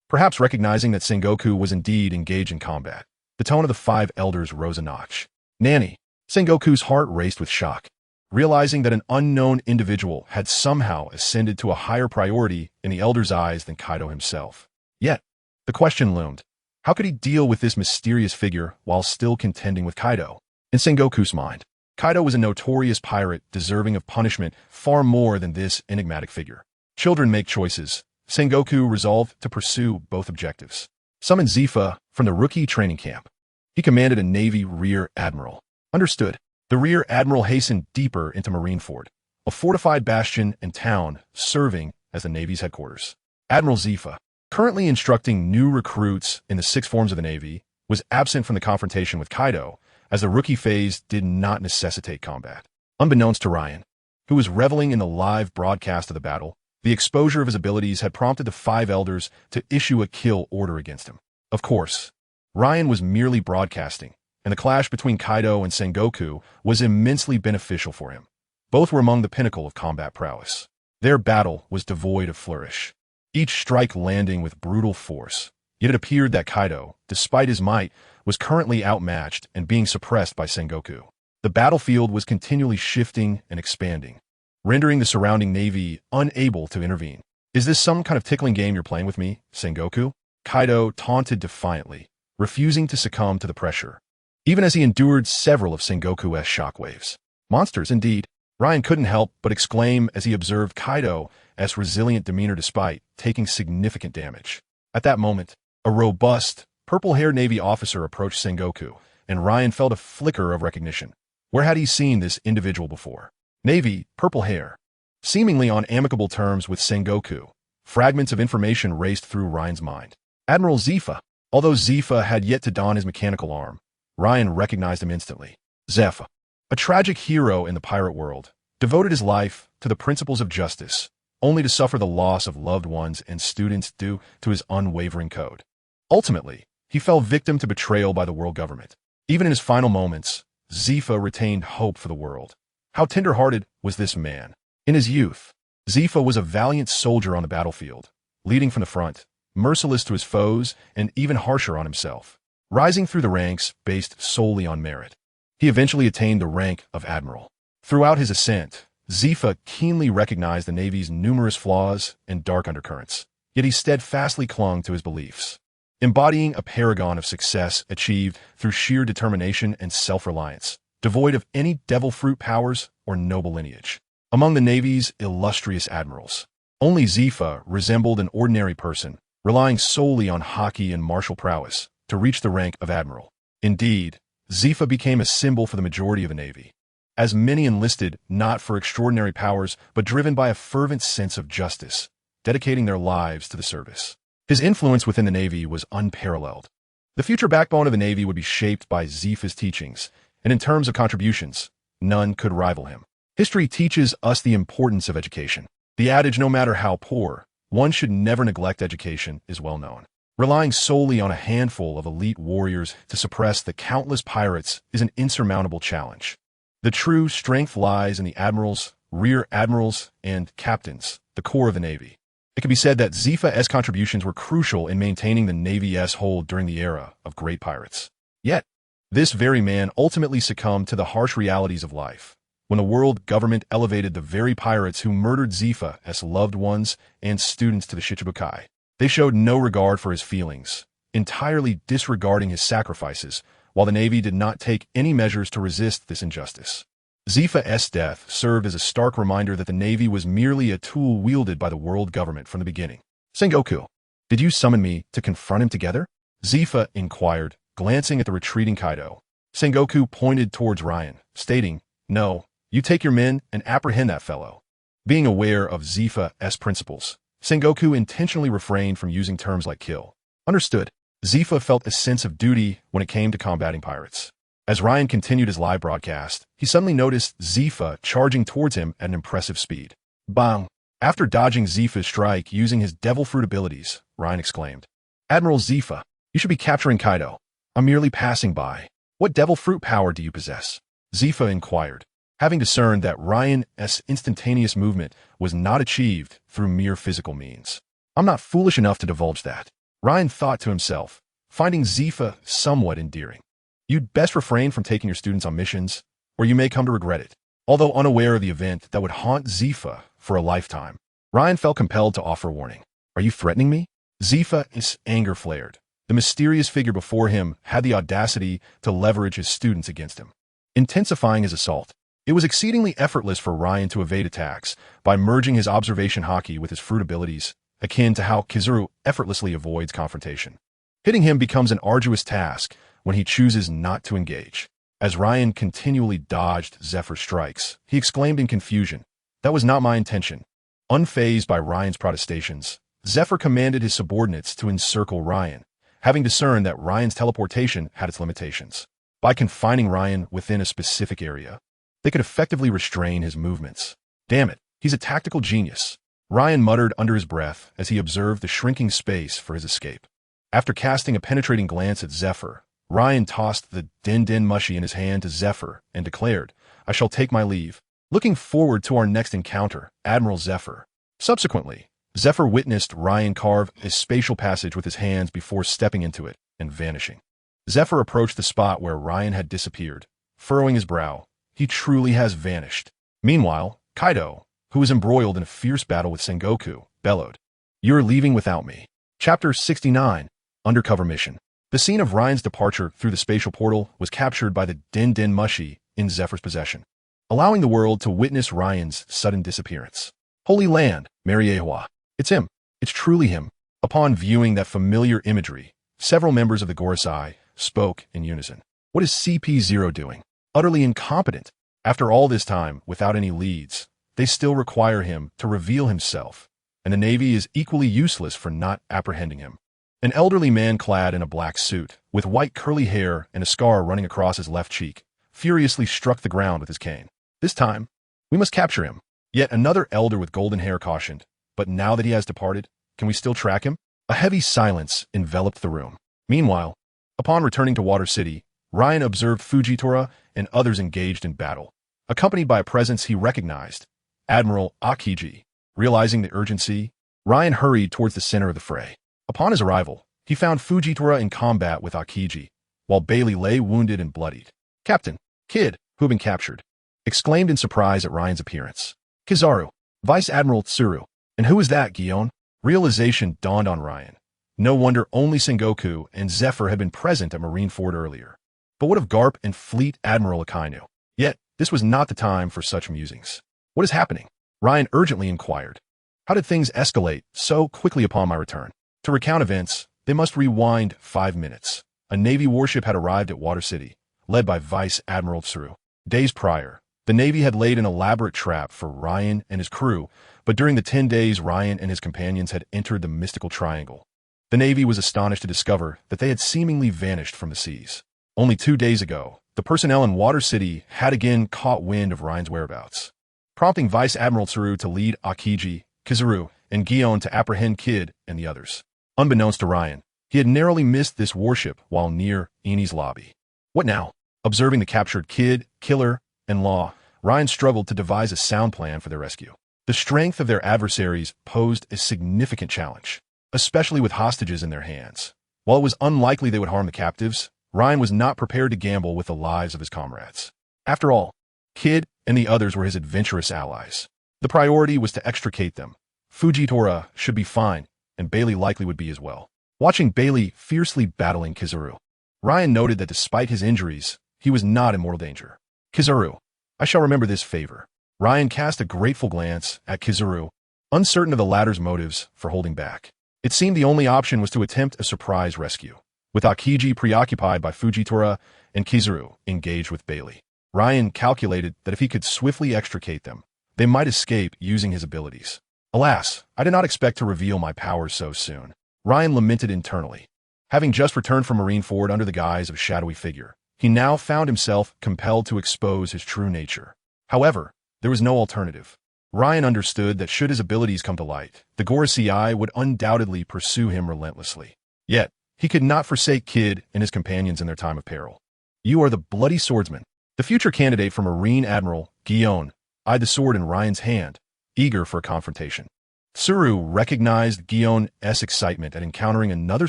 Perhaps recognizing that Sengoku was indeed engaged in combat, the tone of the 5 elders rose a notch. Nanny, Sengoku's heart raced with shock, realizing that an unknown individual had somehow ascended to a higher priority in the elder's eyes than Kaido himself. Yet, the question loomed, how could he deal with this mysterious figure while still contending with Kaido? In Sengoku's mind, Kaido was a notorious pirate deserving of punishment far more than this enigmatic figure. Children make choices. Sengoku resolved to pursue both objectives. Summoned Zifa from the rookie training camp. He commanded a Navy rear admiral. Understood. The rear admiral hastened deeper into Marineford, a fortified bastion and town serving as the Navy's headquarters. Admiral Zifa, currently instructing new recruits in the 6 forms of the Navy, was absent from the confrontation with Kaido, as the rookie phase did not necessitate combat. Unbeknownst to Ryan, who was reveling in the live broadcast of the battle, the exposure of his abilities had prompted the 5 elders to issue a kill order against him. Of course, Ryan was merely broadcasting, and the clash between Kaido and Sengoku was immensely beneficial for him. Both were among the pinnacle of combat prowess. Their battle was devoid of flourish, each strike landing with brutal force. Yet it appeared that Kaido, despite his might, was currently outmatched and being suppressed by Sengoku. The battlefield was continually shifting and expanding, rendering the surrounding Navy unable to intervene. Is this some kind of tickling game you're playing with me, Sengoku? Kaido taunted defiantly, refusing to succumb to the pressure, even as he endured several of Sengoku's shockwaves. Monsters, indeed. Ryan couldn't help but exclaim as he observed Kaido's resilient demeanor despite taking significant damage. At that moment, a robust, purple-haired Navy officer approached Sengoku, and Ryan felt a flicker of recognition. Where had he seen this individual before? Navy, purple hair. Seemingly on amicable terms with Sengoku, fragments of information raced through Ryan's mind. Admiral Zephyr. Although Zephyr had yet to don his mechanical arm, Ryan recognized him instantly. Zephyr, a tragic hero in the pirate world, devoted his life to the principles of justice, only to suffer the loss of loved ones and students due to his unwavering code. Ultimately, he fell victim to betrayal by the world government. Even in his final moments, Zephyr retained hope for the world. How tender-hearted was this man? In his youth, Zephyr was a valiant soldier on the battlefield, leading from the front, merciless to his foes, and even harsher on himself, rising through the ranks based solely on merit. He eventually attained the rank of admiral. Throughout his ascent, Zephyr keenly recognized the Navy's numerous flaws and dark undercurrents, yet he steadfastly clung to his beliefs, embodying a paragon of success achieved through sheer determination and self-reliance, devoid of any devil fruit powers or noble lineage. Among the Navy's illustrious admirals, only Zephyr resembled an ordinary person, relying solely on hockey and martial prowess to reach the rank of admiral. Indeed, Zephyr became a symbol for the majority of the Navy, as many enlisted not for extraordinary powers but driven by a fervent sense of justice, dedicating their lives to the service. His influence within the Navy was unparalleled. The future backbone of the Navy would be shaped by Zephyr's teachings, and in terms of contributions, none could rival him. History teaches us the importance of education. The adage, no matter how poor, one should never neglect education, is well known. Relying solely on a handful of elite warriors to suppress the countless pirates is an insurmountable challenge. The true strength lies in the admirals, rear admirals, and captains, the core of the Navy. It can be said that Zephyr's contributions were crucial in maintaining the Navy's hold during the era of great pirates. Yet, this very man ultimately succumbed to the harsh realities of life, when the world government elevated the very pirates who murdered Zephyr's loved ones and students to the Shichibukai. They showed no regard for his feelings, entirely disregarding his sacrifices, while the Navy did not take any measures to resist this injustice. Zephyr's death served as a stark reminder that the Navy was merely a tool wielded by the world government from the beginning. Sengoku, did you summon me to confront him together? Zephyr inquired, glancing at the retreating Kaido. Sengoku pointed towards Ryan, stating, "No, you take your men and apprehend that fellow." Being aware of Zephyr's principles, Sengoku intentionally refrained from using terms like kill. Understood. Zephyr felt a sense of duty when it came to combating pirates. As Ryan continued his live broadcast, he suddenly noticed Zephyr charging towards him at an impressive speed. Bang! After dodging Zephyr's strike using his devil fruit abilities, Ryan exclaimed, "Admiral Zephyr, you should be capturing Kaido. I'm merely passing by. What devil fruit power do you possess?" Zephyr inquired, having discerned that Ryan's instantaneous movement was not achieved through mere physical means. "I'm not foolish enough to divulge that," Ryan thought to himself, finding Zephyr somewhat endearing. "You'd best refrain from taking your students on missions, or you may come to regret it." Although unaware of the event that would haunt Zephyr for a lifetime, Ryan felt compelled to offer warning. "Are you threatening me?" Zephyr's anger flared. The mysterious figure before him had the audacity to leverage his students against him, intensifying his assault. It was exceedingly effortless for Ryan to evade attacks by merging his observation haki with his fruit abilities, akin to how Kizaru effortlessly avoids confrontation. Hitting him becomes an arduous task when he chooses not to engage. As Ryan continually dodged Zephyr's strikes, he exclaimed in confusion, "That was not my intention." Unfazed by Ryan's protestations, Zephyr commanded his subordinates to encircle Ryan, having discerned that Ryan's teleportation had its limitations. By confining Ryan within a specific area, they could effectively restrain his movements. "Damn it, he's a tactical genius," Ryan muttered under his breath as he observed the shrinking space for his escape. After casting a penetrating glance at Zephyr, Ryan tossed the din-din mushi in his hand to Zephyr and declared, "I shall take my leave. Looking forward to our next encounter, Admiral Zephyr." Subsequently, Zephyr witnessed Ryan carve a spatial passage with his hands before stepping into it and vanishing. Zephyr approached the spot where Ryan had disappeared, furrowing his brow. He truly has vanished. Meanwhile, Kaido, who was embroiled in a fierce battle with Sengoku, bellowed, "You're leaving without me." Chapter 69, Undercover Mission. The scene of Ryan's departure through the spatial portal was captured by the din-din mushi in Zephyr's possession. allowing the world to witness Ryan's sudden disappearance. Holy land, Mihawk. It's him. It's truly him. Upon viewing that familiar imagery, several members of the Gorosei spoke in unison. What is CP0 doing? Utterly incompetent. After all this time, without any leads, they still require him to reveal himself, and the Navy is equally useless for not apprehending him. An elderly man clad in a black suit, with white curly hair and a scar running across his left cheek, furiously struck the ground with his cane. This time, we must capture him. Yet another elder with golden hair cautioned, but now that he has departed, can we still track him? A heavy silence enveloped the room. Meanwhile, upon returning to Water City, Ryan observed Fujitora and others engaged in battle, accompanied by a presence he recognized, Admiral Akiji. Realizing the urgency, Ryan hurried towards the center of the fray. Upon his arrival, he found Fujitora in combat with Akiji, while Bailey lay wounded and bloodied. Captain, Kid, who had been captured, exclaimed in surprise at Ryan's appearance. Kizaru, Vice Admiral Tsuru, and who is that, Gion? Realization dawned on Ryan. No wonder only Sengoku and Zephyr had been present at Marineford earlier. But what of Garp and Fleet Admiral Akainu? Yet, this was not the time for such musings. What is happening? Ryan urgently inquired. How did things escalate so quickly upon my return? To recount events, they must rewind 5 minutes. A Navy warship had arrived at Water City, led by Vice Admiral Tsuru. Days prior, the Navy had laid an elaborate trap for Ryan and his crew, but during the 10 days Ryan and his companions had entered the mystical triangle. The Navy was astonished to discover that they had seemingly vanished from the seas. Only 2 days ago, the personnel in Water City had again caught wind of Ryan's whereabouts, prompting Vice Admiral Tsuru to lead Akiji, Kizaru, and Gion to apprehend Kid and the others. Unbeknownst to Ryan, he had narrowly missed this warship while near Eni's lobby. What now? Observing the captured Kid, Killer, and Law, Ryan struggled to devise a sound plan for their rescue. The strength of their adversaries posed a significant challenge, especially with hostages in their hands. While it was unlikely they would harm the captives, Ryan was not prepared to gamble with the lives of his comrades. After all, Kid and the others were his adventurous allies. The priority was to extricate them. Fujitora should be fine, and Bailey likely would be as well. Watching Bailey fiercely battling Kizaru, Ryan noted that despite his injuries, he was not in mortal danger. Kizaru, I shall remember this favor. Ryan cast a grateful glance at Kizaru, uncertain of the latter's motives for holding back. It seemed the only option was to attempt a surprise rescue, with Akiji preoccupied by Fujitora and Kizaru engaged with Bailey. Ryan calculated that if he could swiftly extricate them, they might escape using his abilities. Alas, I did not expect to reveal my powers so soon. Ryan lamented internally. Having just returned from Marineford under the guise of a shadowy figure, he now found himself compelled to expose his true nature. However, there was no alternative. Ryan understood that should his abilities come to light, the Gorosei would undoubtedly pursue him relentlessly. Yet, he could not forsake Kid and his companions in their time of peril. You are the bloody swordsman. The future candidate for Marine Admiral, Gion, eyed the sword in Ryan's hand, eager for a confrontation. Tsuru recognized Gion's excitement at encountering another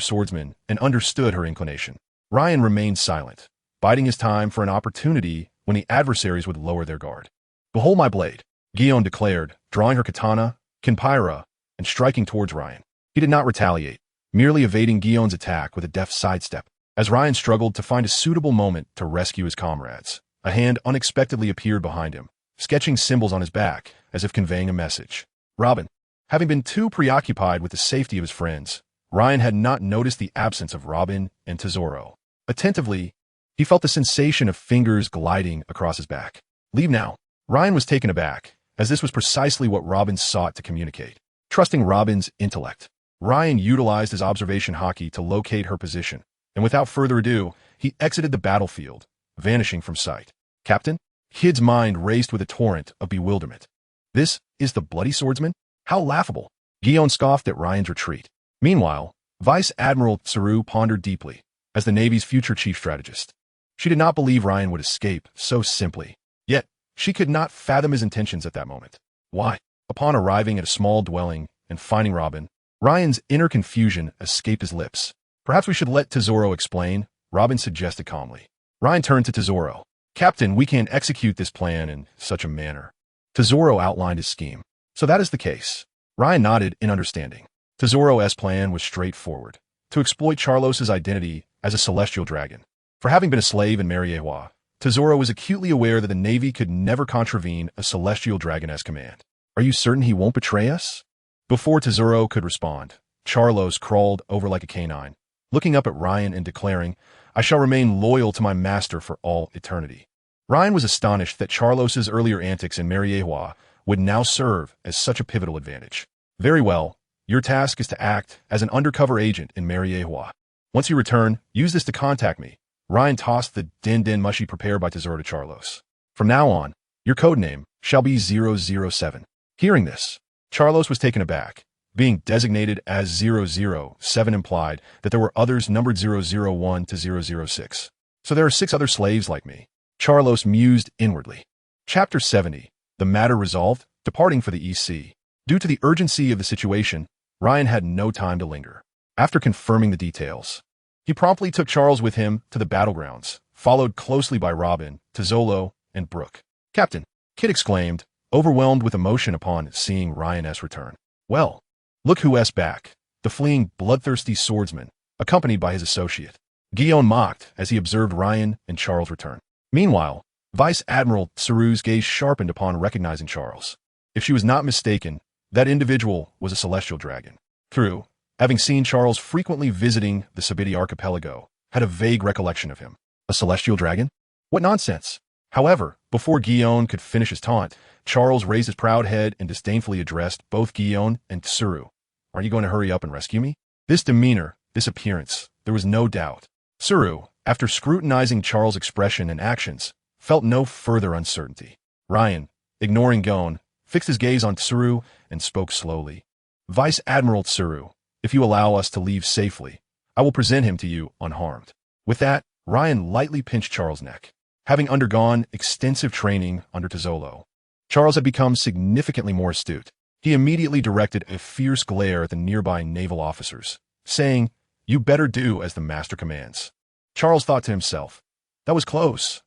swordsman and understood her inclination. Ryan remained silent, biding his time for an opportunity when the adversaries would lower their guard. Behold my blade, Gion declared, drawing her katana, Kinpyra, and striking towards Ryan. He did not retaliate, merely evading Gion's attack with a deft sidestep. As Ryan struggled to find a suitable moment to rescue his comrades, a hand unexpectedly appeared behind him, sketching symbols on his back as if conveying a message. Robin. Having been too preoccupied with the safety of his friends, Ryan had not noticed the absence of Robin and Tesoro. Attentively, he felt the sensation of fingers gliding across his back. Leave now. Ryan was taken aback, as this was precisely what Robin sought to communicate. Trusting Robin's intellect, Ryan utilized his observation hockey to locate her position, and without further ado, he exited the battlefield, vanishing from sight. Captain? Kid's mind raced with a torrent of bewilderment. This is the bloody swordsman? How laughable! Gion scoffed at Ryan's retreat. Meanwhile, Vice Admiral Tsuru pondered deeply, as the Navy's future chief strategist. She did not believe Ryan would escape so simply. Yet, she could not fathom his intentions at that moment. Why? Upon arriving at a small dwelling and finding Robin, Ryan's inner confusion escaped his lips. Perhaps we should let Tesoro explain, Robin suggested calmly. Ryan turned to Tesoro. Captain, we can't execute this plan in such a manner. Tesoro outlined his scheme. So that is the case. Ryan nodded in understanding. Tesoro's plan was straightforward, to exploit Charlos's identity as a celestial dragon. For having been a slave in Mihawk, Tesoro was acutely aware that the Navy could never contravene a celestial dragoness command. Are you certain he won't betray us? Before Tesoro could respond, Charlos crawled over like a canine, looking up at Ryan and declaring, I shall remain loyal to my master for all eternity. Ryan was astonished that Charlos's earlier antics in Mariewa would now serve as such a pivotal advantage. Very well, your task is to act as an undercover agent in Mariewa. Once you return, use this to contact me. Ryan tossed the din mushy prepared by Tesoro to Charlos. From now on, your codename shall be 007. Hearing this, Charlos was taken aback. Being designated as 007 implied that there were others numbered 001 to 006. So there are 6 other slaves like me. Charlos mused inwardly. Chapter 70. The matter resolved, departing for the EC. Due to the urgency of the situation, Ryan had no time to linger. After confirming the details, he promptly took Charles with him to the battlegrounds, followed closely by Robin, Tizolo, and Brooke. Captain, Kid exclaimed, overwhelmed with emotion upon seeing Ryan's return. Well, look who's back, the fleeing, bloodthirsty swordsman, accompanied by his associate. Guillaume mocked as he observed Ryan and Charles return. Meanwhile, Vice Admiral Tsuru's gaze sharpened upon recognizing Charles. If she was not mistaken, that individual was a celestial dragon. Through, having seen Charles frequently visiting the Sabiti archipelago, had a vague recollection of him. A celestial dragon? What nonsense! However, before Guillaume could finish his taunt, Charles raised his proud head and disdainfully addressed both Guillaume and Tsuru. Are you going to hurry up and rescue me? This demeanor, this appearance, there was no doubt. Tsuru, after scrutinizing Charles' expression and actions, felt no further uncertainty. Ryan, ignoring Gon, fixed his gaze on Tsuru and spoke slowly. Vice Admiral Tsuru, if you allow us to leave safely, I will present him to you unharmed. With that, Ryan lightly pinched Charles' neck. Having undergone extensive training under Tizolo, Charles had become significantly more astute. He immediately directed a fierce glare at the nearby naval officers, saying, You better do as the master commands. Charles thought to himself, that was close.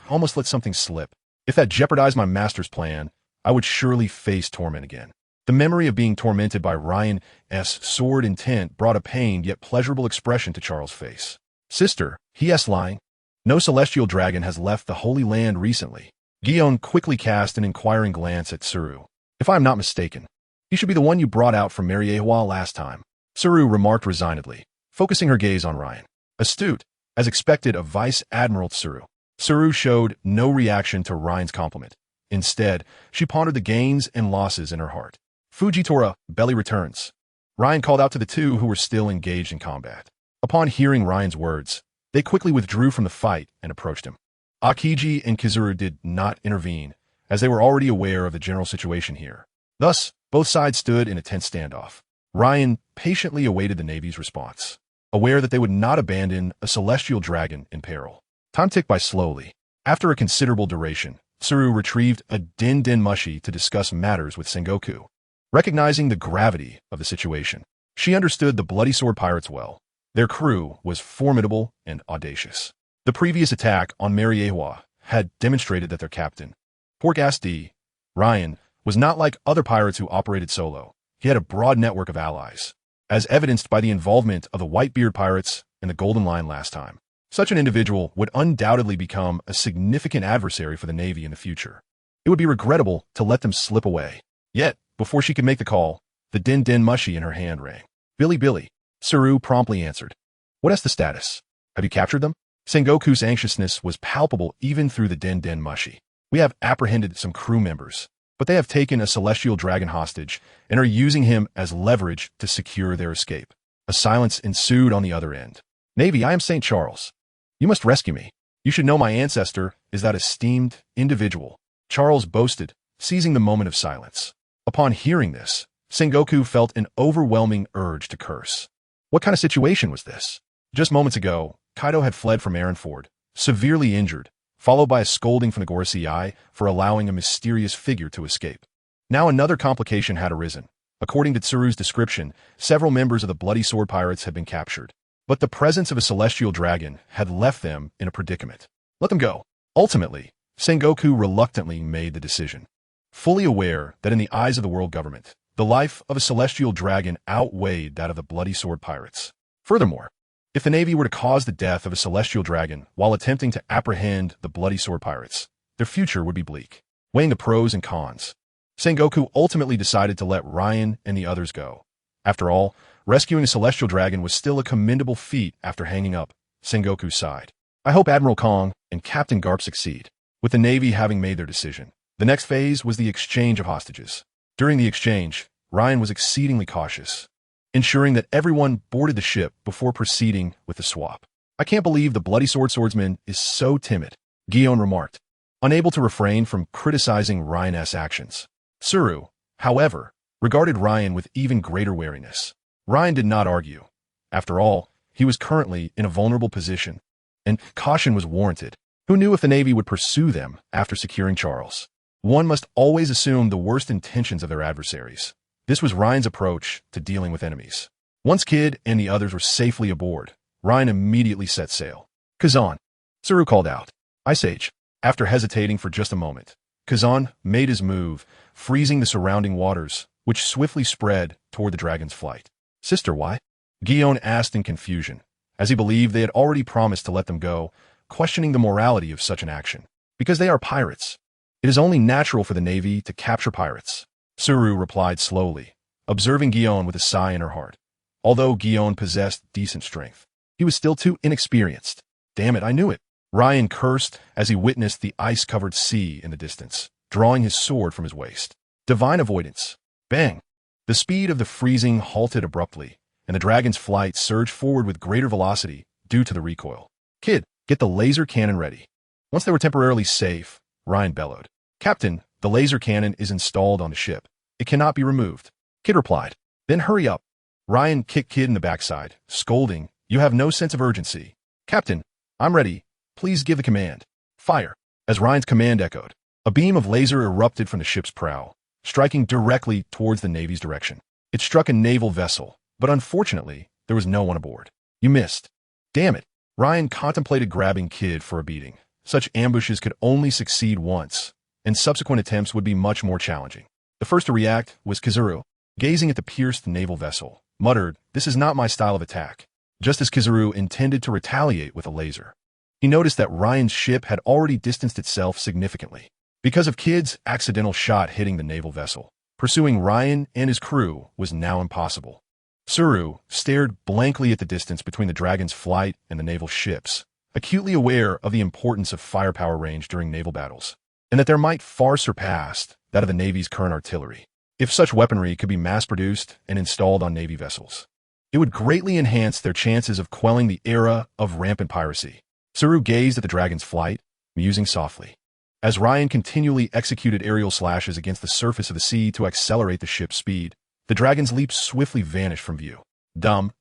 Almost let something slip. If that jeopardized my master's plan, I would surely face torment again. The memory of being tormented by Ryan's sword intent brought a pained yet pleasurable expression to Charles' face. Sister, he lying. No celestial dragon has left the Holy Land recently. Guillaume quickly cast an inquiring glance at Tsuru. If I am not mistaken, he should be the one you brought out from Mariewa last time. Tsuru remarked resignedly, focusing her gaze on Ryan. Astute, as expected of Vice Admiral Tsuru. Tsuru showed no reaction to Ryan's compliment. Instead, she pondered the gains and losses in her heart. Fujitora, belly returns. Ryan called out to the two who were still engaged in combat. Upon hearing Ryan's words, they quickly withdrew from the fight and approached him. Akiji and Kizuru did not intervene, as they were already aware of the general situation here. Thus, both sides stood in a tense standoff. Ryan patiently awaited the Navy's response, aware that they would not abandon a celestial dragon in peril. Time ticked by slowly. After a considerable duration, Tsuru retrieved a din mushy to discuss matters with Sengoku. Recognizing the gravity of the situation, she understood the Bloody Sword pirates well. Their crew was formidable and audacious. The previous attack on Mariewa had demonstrated that their captain, Portgas D, Ryan, was not like other pirates who operated solo. He had a broad network of allies, as evidenced by the involvement of the Whitebeard pirates and the Golden Line last time. Such an individual would undoubtedly become a significant adversary for the Navy in the future. It would be regrettable to let them slip away. Yet, before she could make the call, the din mushy in her hand rang. Billy, Tsuru promptly answered. What is the status? Have you captured them? Sengoku's anxiousness was palpable even through the din mushy. We have apprehended some crew members, but they have taken a celestial dragon hostage and are using him as leverage to secure their escape. A silence ensued on the other end. Navy, I am St. Charles. You must rescue me. You should know my ancestor is that esteemed individual. Charles boasted, seizing the moment of silence. Upon hearing this, Sengoku felt an overwhelming urge to curse. What kind of situation was this? Just moments ago, Kaido had fled from Marineford, severely injured, followed by a scolding from the Gorosei for allowing a mysterious figure to escape. Now another complication had arisen. According to Tsuru's description, several members of the Bloody Sword pirates had been captured, but the presence of a celestial dragon had left them in a predicament. Let them go. Ultimately, Sengoku reluctantly made the decision, fully aware that in the eyes of the world government, the life of a celestial dragon outweighed that of the Bloody Sword pirates. Furthermore, If the Navy were to cause the death of a celestial dragon while attempting to apprehend the Bloody Sword pirates, their future would be bleak. Weighing the pros and cons, Sengoku ultimately decided to let Ryan and the others go. After all, rescuing a celestial dragon was still a commendable feat after hanging up. Sengoku sighed. I hope Admiral Kong and Captain Garp succeed. With the Navy having made their decision, the next phase was the exchange of hostages. During the exchange, Ryan was exceedingly cautious, ensuring that everyone boarded the ship before proceeding with the swap. I can't believe the Bloody Sword swordsman is so timid, Gion remarked, unable to refrain from criticizing Ryan's actions. Tsuru, however, regarded Ryan with even greater wariness. Ryan did not argue. After all, he was currently in a vulnerable position, and caution was warranted. Who knew if the Navy would pursue them after securing Charles? One must always assume the worst intentions of their adversaries. This was Ryan's approach to dealing with enemies. Once Kid and the others were safely aboard, Ryan immediately set sail. Kazan, Tsuru called out. Ice Age. After hesitating for just a moment, Kazan made his move, freezing the surrounding waters, which swiftly spread toward the dragon's flight. Sister, why? Gion asked in confusion, as he believed they had already promised to let them go, questioning the morality of such an action. Because they are pirates. It is only natural for the Navy to capture pirates. Tsuru replied slowly, observing Gion with a sigh in her heart. Although Gion possessed decent strength, he was still too inexperienced. Damn it, I knew it. Ryan cursed as he witnessed the ice-covered sea in the distance, drawing his sword from his waist. Divine avoidance. Bang! The speed of the freezing halted abruptly, and the dragon's flight surged forward with greater velocity due to the recoil. Kid, get the laser cannon ready. Once they were temporarily safe, Ryan bellowed. Captain, the laser cannon is installed on the ship. It cannot be removed. Kid replied. Then hurry up. Ryan kicked Kid in the backside, scolding, You have no sense of urgency. Captain, I'm ready. Please give the command. Fire. As Ryan's command echoed, a beam of laser erupted from the ship's prow, striking directly towards the Navy's direction. It struck a naval vessel, but unfortunately, there was no one aboard. You missed. Damn it. Ryan contemplated grabbing Kid for a beating. Such ambushes could only succeed once, and subsequent attempts would be much more challenging. The first to react was Kizuru, gazing at the pierced naval vessel, muttered, This is not my style of attack, just as Kizuru intended to retaliate with a laser. He noticed that Ryan's ship had already distanced itself significantly. Because of Kid's accidental shot hitting the naval vessel, pursuing Ryan and his crew was now impossible. Tsuru stared blankly at the distance between the dragon's flight and the naval ships, acutely aware of the importance of firepower range during naval battles, and that there might far surpass that of the Navy's current artillery. If such weaponry could be mass-produced and installed on Navy vessels, it would greatly enhance their chances of quelling the era of rampant piracy. Tsuru gazed at the dragon's flight, musing softly. As Ryan continually executed aerial slashes against the surface of the sea to accelerate the ship's speed, the dragon's leap swiftly vanished from view. Dumb,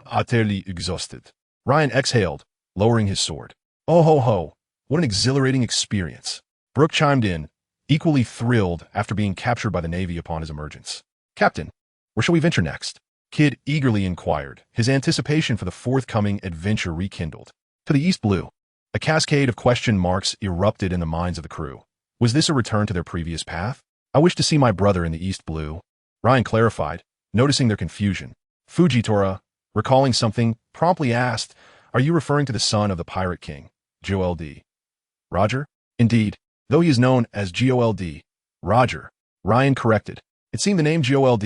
utterly exhausted. Ryan exhaled, lowering his sword. Oh ho ho, what an exhilarating experience. Brooke chimed in, equally thrilled after being captured by the Navy upon his emergence. Captain, where shall we venture next? Kid eagerly inquired, his anticipation for the forthcoming adventure rekindled. To the East Blue. A cascade of question marks erupted in the minds of the crew. Was this a return to their previous path? I wish to see my brother in the East Blue. Ryan clarified, noticing their confusion. Fujitora, recalling something, promptly asked, Are you referring to the son of the Pirate King, Gold? Roger? Indeed, though he is known as Gold. Roger. Ryan corrected. It seemed the name Gold.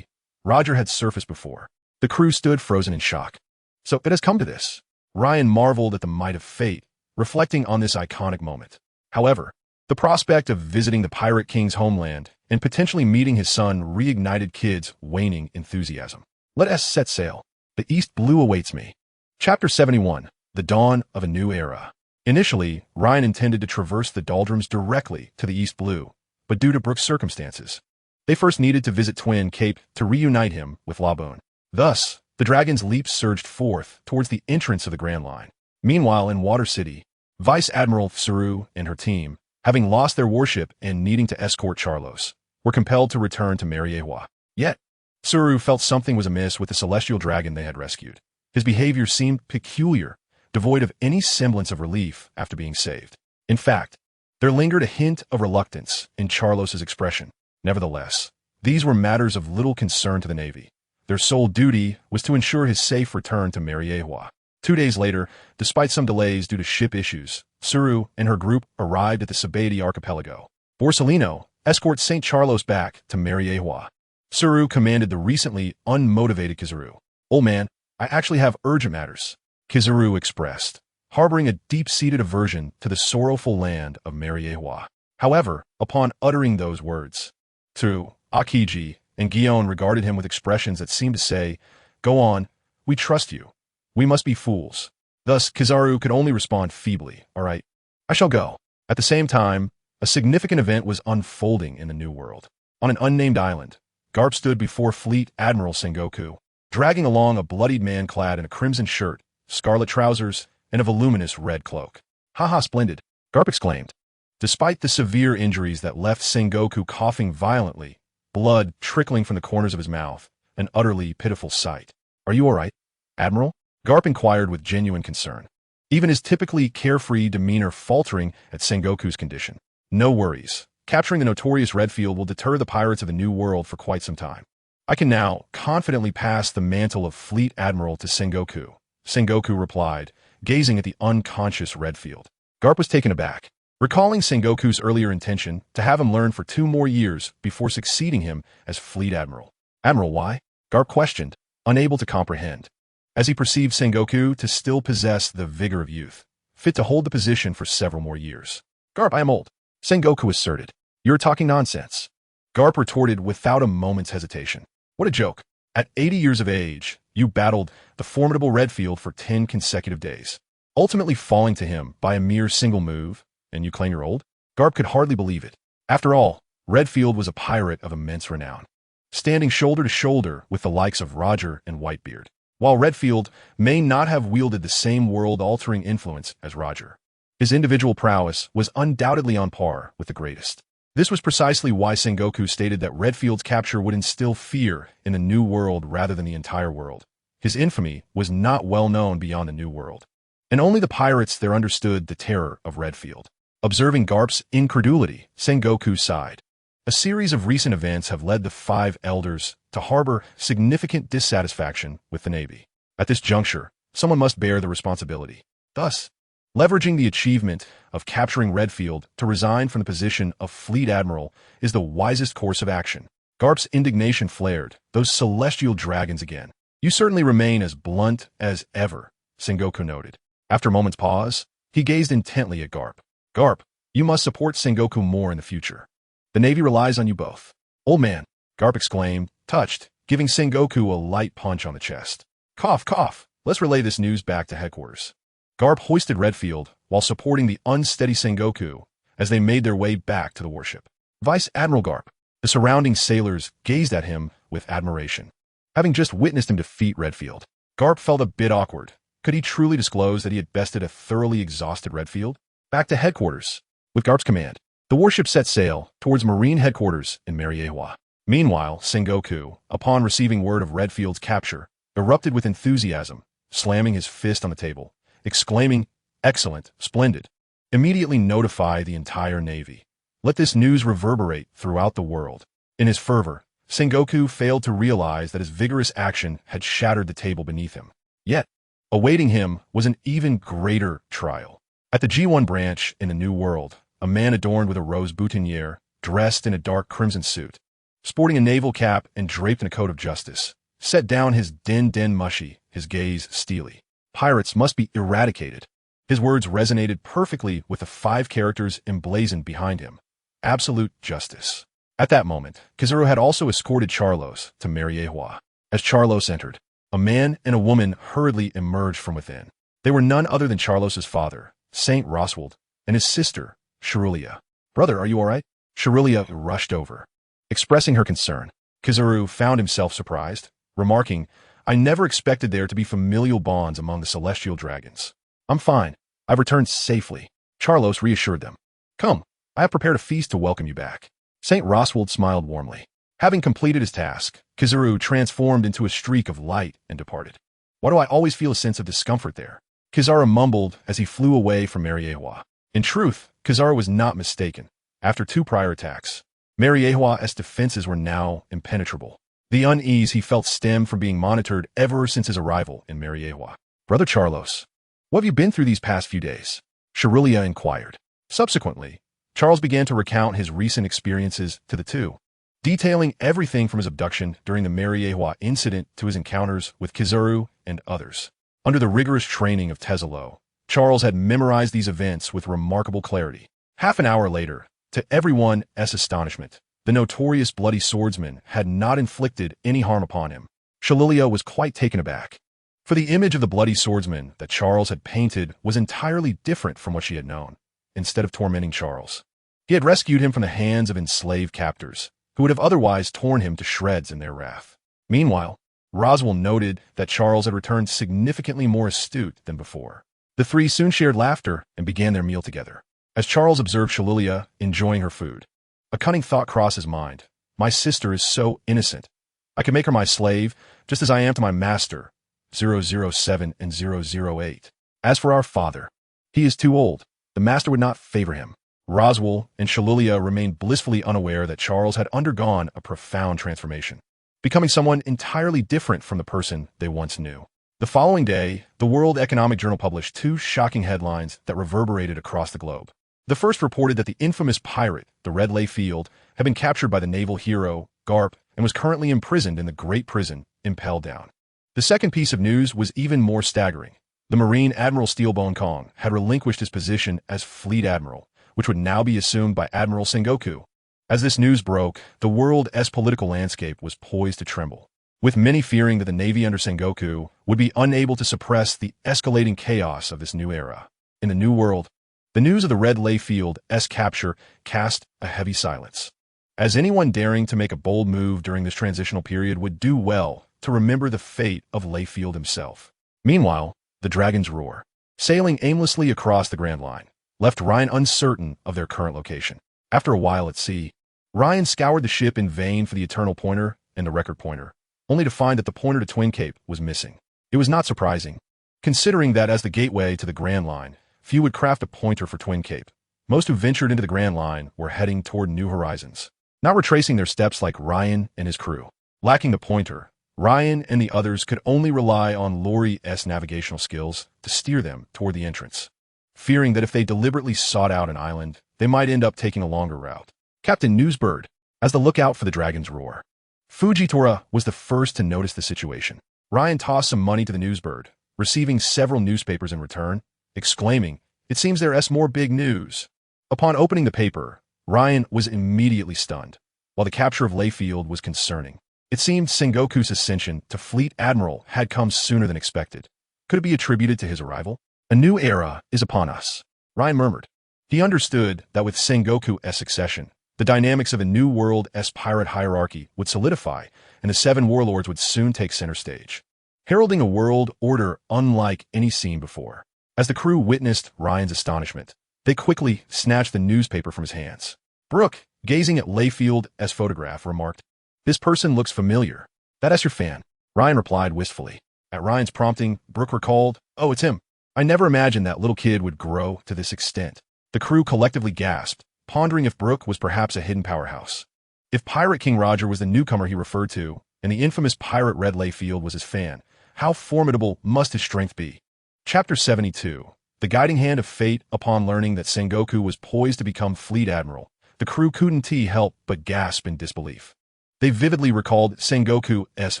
Roger had surfaced before. The crew stood frozen in shock. So it has come to this. Ryan marveled at the might of fate, reflecting on this iconic moment. However, the prospect of visiting the Pirate King's homeland and potentially meeting his son reignited Kid's waning enthusiasm. Let us set sail. The East Blue awaits me. Chapter 71. The Dawn of a New Era. Initially, Ryan intended to traverse the doldrums directly to the East Blue, but due to Brooke's circumstances, they first needed to visit Twin Cape to reunite him with Laboon. Thus, the dragon's leap surged forth towards the entrance of the Grand Line. Meanwhile, in Water City, Vice Admiral Tsuru and her team, having lost their warship and needing to escort Charlos, were compelled to return to Mariewa. Yet, Tsuru felt something was amiss with the celestial dragon they had rescued. His behavior seemed peculiar, devoid of any semblance of relief after being saved. In fact, there lingered a hint of reluctance in Charlos's expression. Nevertheless, these were matters of little concern to the Navy. Their sole duty was to ensure his safe return to Mariewa. 2 days later, despite some delays due to ship issues, Suru and her group arrived at the Sabaody archipelago. Borsellino escorts St. Charlos back to Mariewa. Suru commanded the recently unmotivated Kizaru. "Old man, I actually have urgent matters," Kizaru expressed, harboring a deep-seated aversion to the sorrowful land of Mariewa. However, upon uttering those words, Tsu, Akiji, and Gion regarded him with expressions that seemed to say, "Go on, we trust you. We must be fools." Thus, Kizaru could only respond feebly, "All right, I shall go." At the same time, a significant event was unfolding in the New World. On an unnamed island, Garp stood before Fleet Admiral Sengoku, dragging along a bloodied man clad in a crimson shirt, scarlet trousers, and a voluminous red cloak. "Haha, splendid," Garp exclaimed. Despite the severe injuries that left Sengoku coughing violently, blood trickling from the corners of his mouth, an utterly pitiful sight. "Are you all right, Admiral?" Garp inquired with genuine concern, even his typically carefree demeanor faltering at Sengoku's condition. "No worries. Capturing the notorious Redfield will deter the pirates of the New World for quite some time. I can now confidently pass the mantle of Fleet Admiral to Sengoku," Sengoku replied, gazing at the unconscious Redfield. Garp was taken aback, recalling Sengoku's earlier intention to have him learn for 2 more years before succeeding him as Fleet Admiral. "Admiral, why?" Garp questioned, unable to comprehend, as he perceived Sengoku to still possess the vigor of youth, fit to hold the position for several more years. "Garp, I am old," Sengoku asserted. "You're talking nonsense," Garp retorted without a moment's hesitation. "What a joke. At 80 years of age, you battled the formidable Redfield for 10 consecutive days, ultimately falling to him by a mere single move, and you claim you're old?" Garp could hardly believe it. After all, Redfield was a pirate of immense renown, standing shoulder to shoulder with the likes of Roger and Whitebeard. While Redfield may not have wielded the same world-altering influence as Roger, his individual prowess was undoubtedly on par with the greatest. This was precisely why Sengoku stated that Redfield's capture would instill fear in the New World rather than the entire world. His infamy was not well known beyond the New World, and only the pirates there understood the terror of Redfield. Observing Garp's incredulity, Sengoku sighed. A series of recent events have led the 5 elders to harbor significant dissatisfaction with the Navy. At this juncture, someone must bear the responsibility. Thus, leveraging the achievement of capturing Redfield to resign from the position of Fleet Admiral is the wisest course of action. Garp's indignation flared. "Those celestial dragons again. You certainly remain as blunt as ever," Sengoku noted. After a moment's pause, he gazed intently at Garp. "Garp, you must support Sengoku more in the future. The Navy relies on you both." "Old man," Garp exclaimed, touched, giving Sengoku a light punch on the chest. "Cough, cough. Let's relay this news back to headquarters." Garp hoisted Redfield while supporting the unsteady Sengoku as they made their way back to the warship. "Vice Admiral Garp." The surrounding sailors gazed at him with admiration. Having just witnessed him defeat Redfield, Garp felt a bit awkward. Could he truly disclose that he had bested a thoroughly exhausted Redfield? Back to headquarters. With Garp's command, the warship set sail towards Marine headquarters in Mariewa. Meanwhile, Sengoku, upon receiving word of Redfield's capture, erupted with enthusiasm, slamming his fist on the table, exclaiming, "Excellent, splendid. Immediately notify the entire Navy. Let this news reverberate throughout the world." In his fervor, Sengoku failed to realize that his vigorous action had shattered the table beneath him. Yet, awaiting him was an even greater trial. At the G1 branch in the New World, a man adorned with a rose boutonniere, dressed in a dark crimson suit, sporting a naval cap and draped in a coat of justice, set down his den mushy, his gaze steely. "Pirates must be eradicated." His words resonated perfectly with the 5 characters emblazoned behind him. Absolute justice. At that moment, Kizaru had also escorted Charlos to Mariewa. As Charlos entered, a man and a woman hurriedly emerged from within. They were none other than Charlos's father, Saint Roswald, and his sister, Shirulia. "Brother, are you all right?" Shirulia rushed over. Expressing her concern, Kizaru found himself surprised, remarking, "I never expected there to be familial bonds among the celestial dragons." "I'm fine. I've returned safely," Charlos reassured them. "Come, I have prepared a feast to welcome you back." Saint Roswald smiled warmly. Having completed his task, Kizaru transformed into a streak of light and departed. "Why do I always feel a sense of discomfort there?" Kizaru mumbled as he flew away from Mariewa. In truth, Kizaru was not mistaken. After 2 prior attacks, Mariewa's defenses were now impenetrable. The unease he felt stemmed from being monitored ever since his arrival in Mariewa. "Brother Charles, what have you been through these past few days?" Sharilia inquired. Subsequently, Charles began to recount his recent experiences to the two, detailing everything from his abduction during the Mariewa incident to his encounters with Kizaru and others. Under the rigorous training of Tezalo, Charles had memorized these events with remarkable clarity. Half an hour later, to everyone's astonishment, the notorious bloody swordsman had not inflicted any harm upon him. Shalilia was quite taken aback, for the image of the bloody swordsman that Charles had painted was entirely different from what she had known. Instead of tormenting Charles, he had rescued him from the hands of enslaved captors, who would have otherwise torn him to shreds in their wrath. Meanwhile, Roswell noted that Charles had returned significantly more astute than before. The three soon shared laughter and began their meal together. As Charles observed Shalilia enjoying her food, a cunning thought crossed his mind. My sister is so innocent. I can make her my slave, just as I am to my master, 007 and 008. As for our father, he is too old. The master would not favor him. Roswell and Shalilia remained blissfully unaware that Charles had undergone a profound transformation, becoming someone entirely different from the person they once knew. The following day, the World Economic Journal published two shocking headlines that reverberated across the globe. The first reported that the infamous pirate, the Red Field, had been captured by the naval hero, Garp, and was currently imprisoned in the Great Prison, impelled down. The second piece of news was even more staggering. The Marine Admiral Steelbone Kong had relinquished his position as Fleet Admiral, which would now be assumed by Admiral Sengoku. As this news broke, the world's political landscape was poised to tremble, with many fearing that the Navy under Sengoku would be unable to suppress the escalating chaos of this new era. In the New World, the news of the Red Field's capture cast a heavy silence, as anyone daring to make a bold move during this transitional period would do well to remember the fate of Layfield himself. Meanwhile, the Dragon's Roar, sailing aimlessly across the Grand Line, left Ryan uncertain of their current location. After a while at sea, Ryan scoured the ship in vain for the Eternal Pointer and the Record Pointer, only to find that the pointer to Twin Cape was missing. It was not surprising, considering that as the gateway to the Grand Line, few would craft a pointer for Twin Cape. Most who ventured into the Grand Line were heading toward new horizons, not retracing their steps like Ryan and his crew. Lacking the pointer, Ryan and the others could only rely on Laurie's navigational skills to steer them toward the entrance, fearing that if they deliberately sought out an island, they might end up taking a longer route. Captain Newsbird, as the lookout for the Dragon's Roar, Fujitora was the first to notice the situation. Ryan tossed some money to the Newsbird, receiving several newspapers in return, exclaiming, "It seems there's more big news." Upon opening the paper, Ryan was immediately stunned. While the capture of Layfield was concerning, it seemed Sengoku's ascension to Fleet Admiral had come sooner than expected. Could it be attributed to his arrival? "A new era is upon us," Ryan murmured. He understood that with Sengoku's succession, the dynamics of a new world's pirate hierarchy would solidify, and the seven warlords would soon take center stage, heralding a world order unlike any seen before. As the crew witnessed Ryan's astonishment, they quickly snatched the newspaper from his hands. Brooke, gazing at Layfield's photograph, remarked, "This person looks familiar." "That's your fan," Ryan replied wistfully. At Ryan's prompting, Brooke recalled, "Oh, it's him. I never imagined that little kid would grow to this extent." The crew collectively gasped, pondering if Brooke was perhaps a hidden powerhouse. If Pirate King Roger was the newcomer he referred to, and the infamous pirate Red Layfield was his fan, how formidable must his strength be? Chapter 72. The Guiding Hand of Fate. Upon learning that Sengoku was poised to become Fleet Admiral, the crew couldn't help but gasp in disbelief. They vividly recalled Sengoku's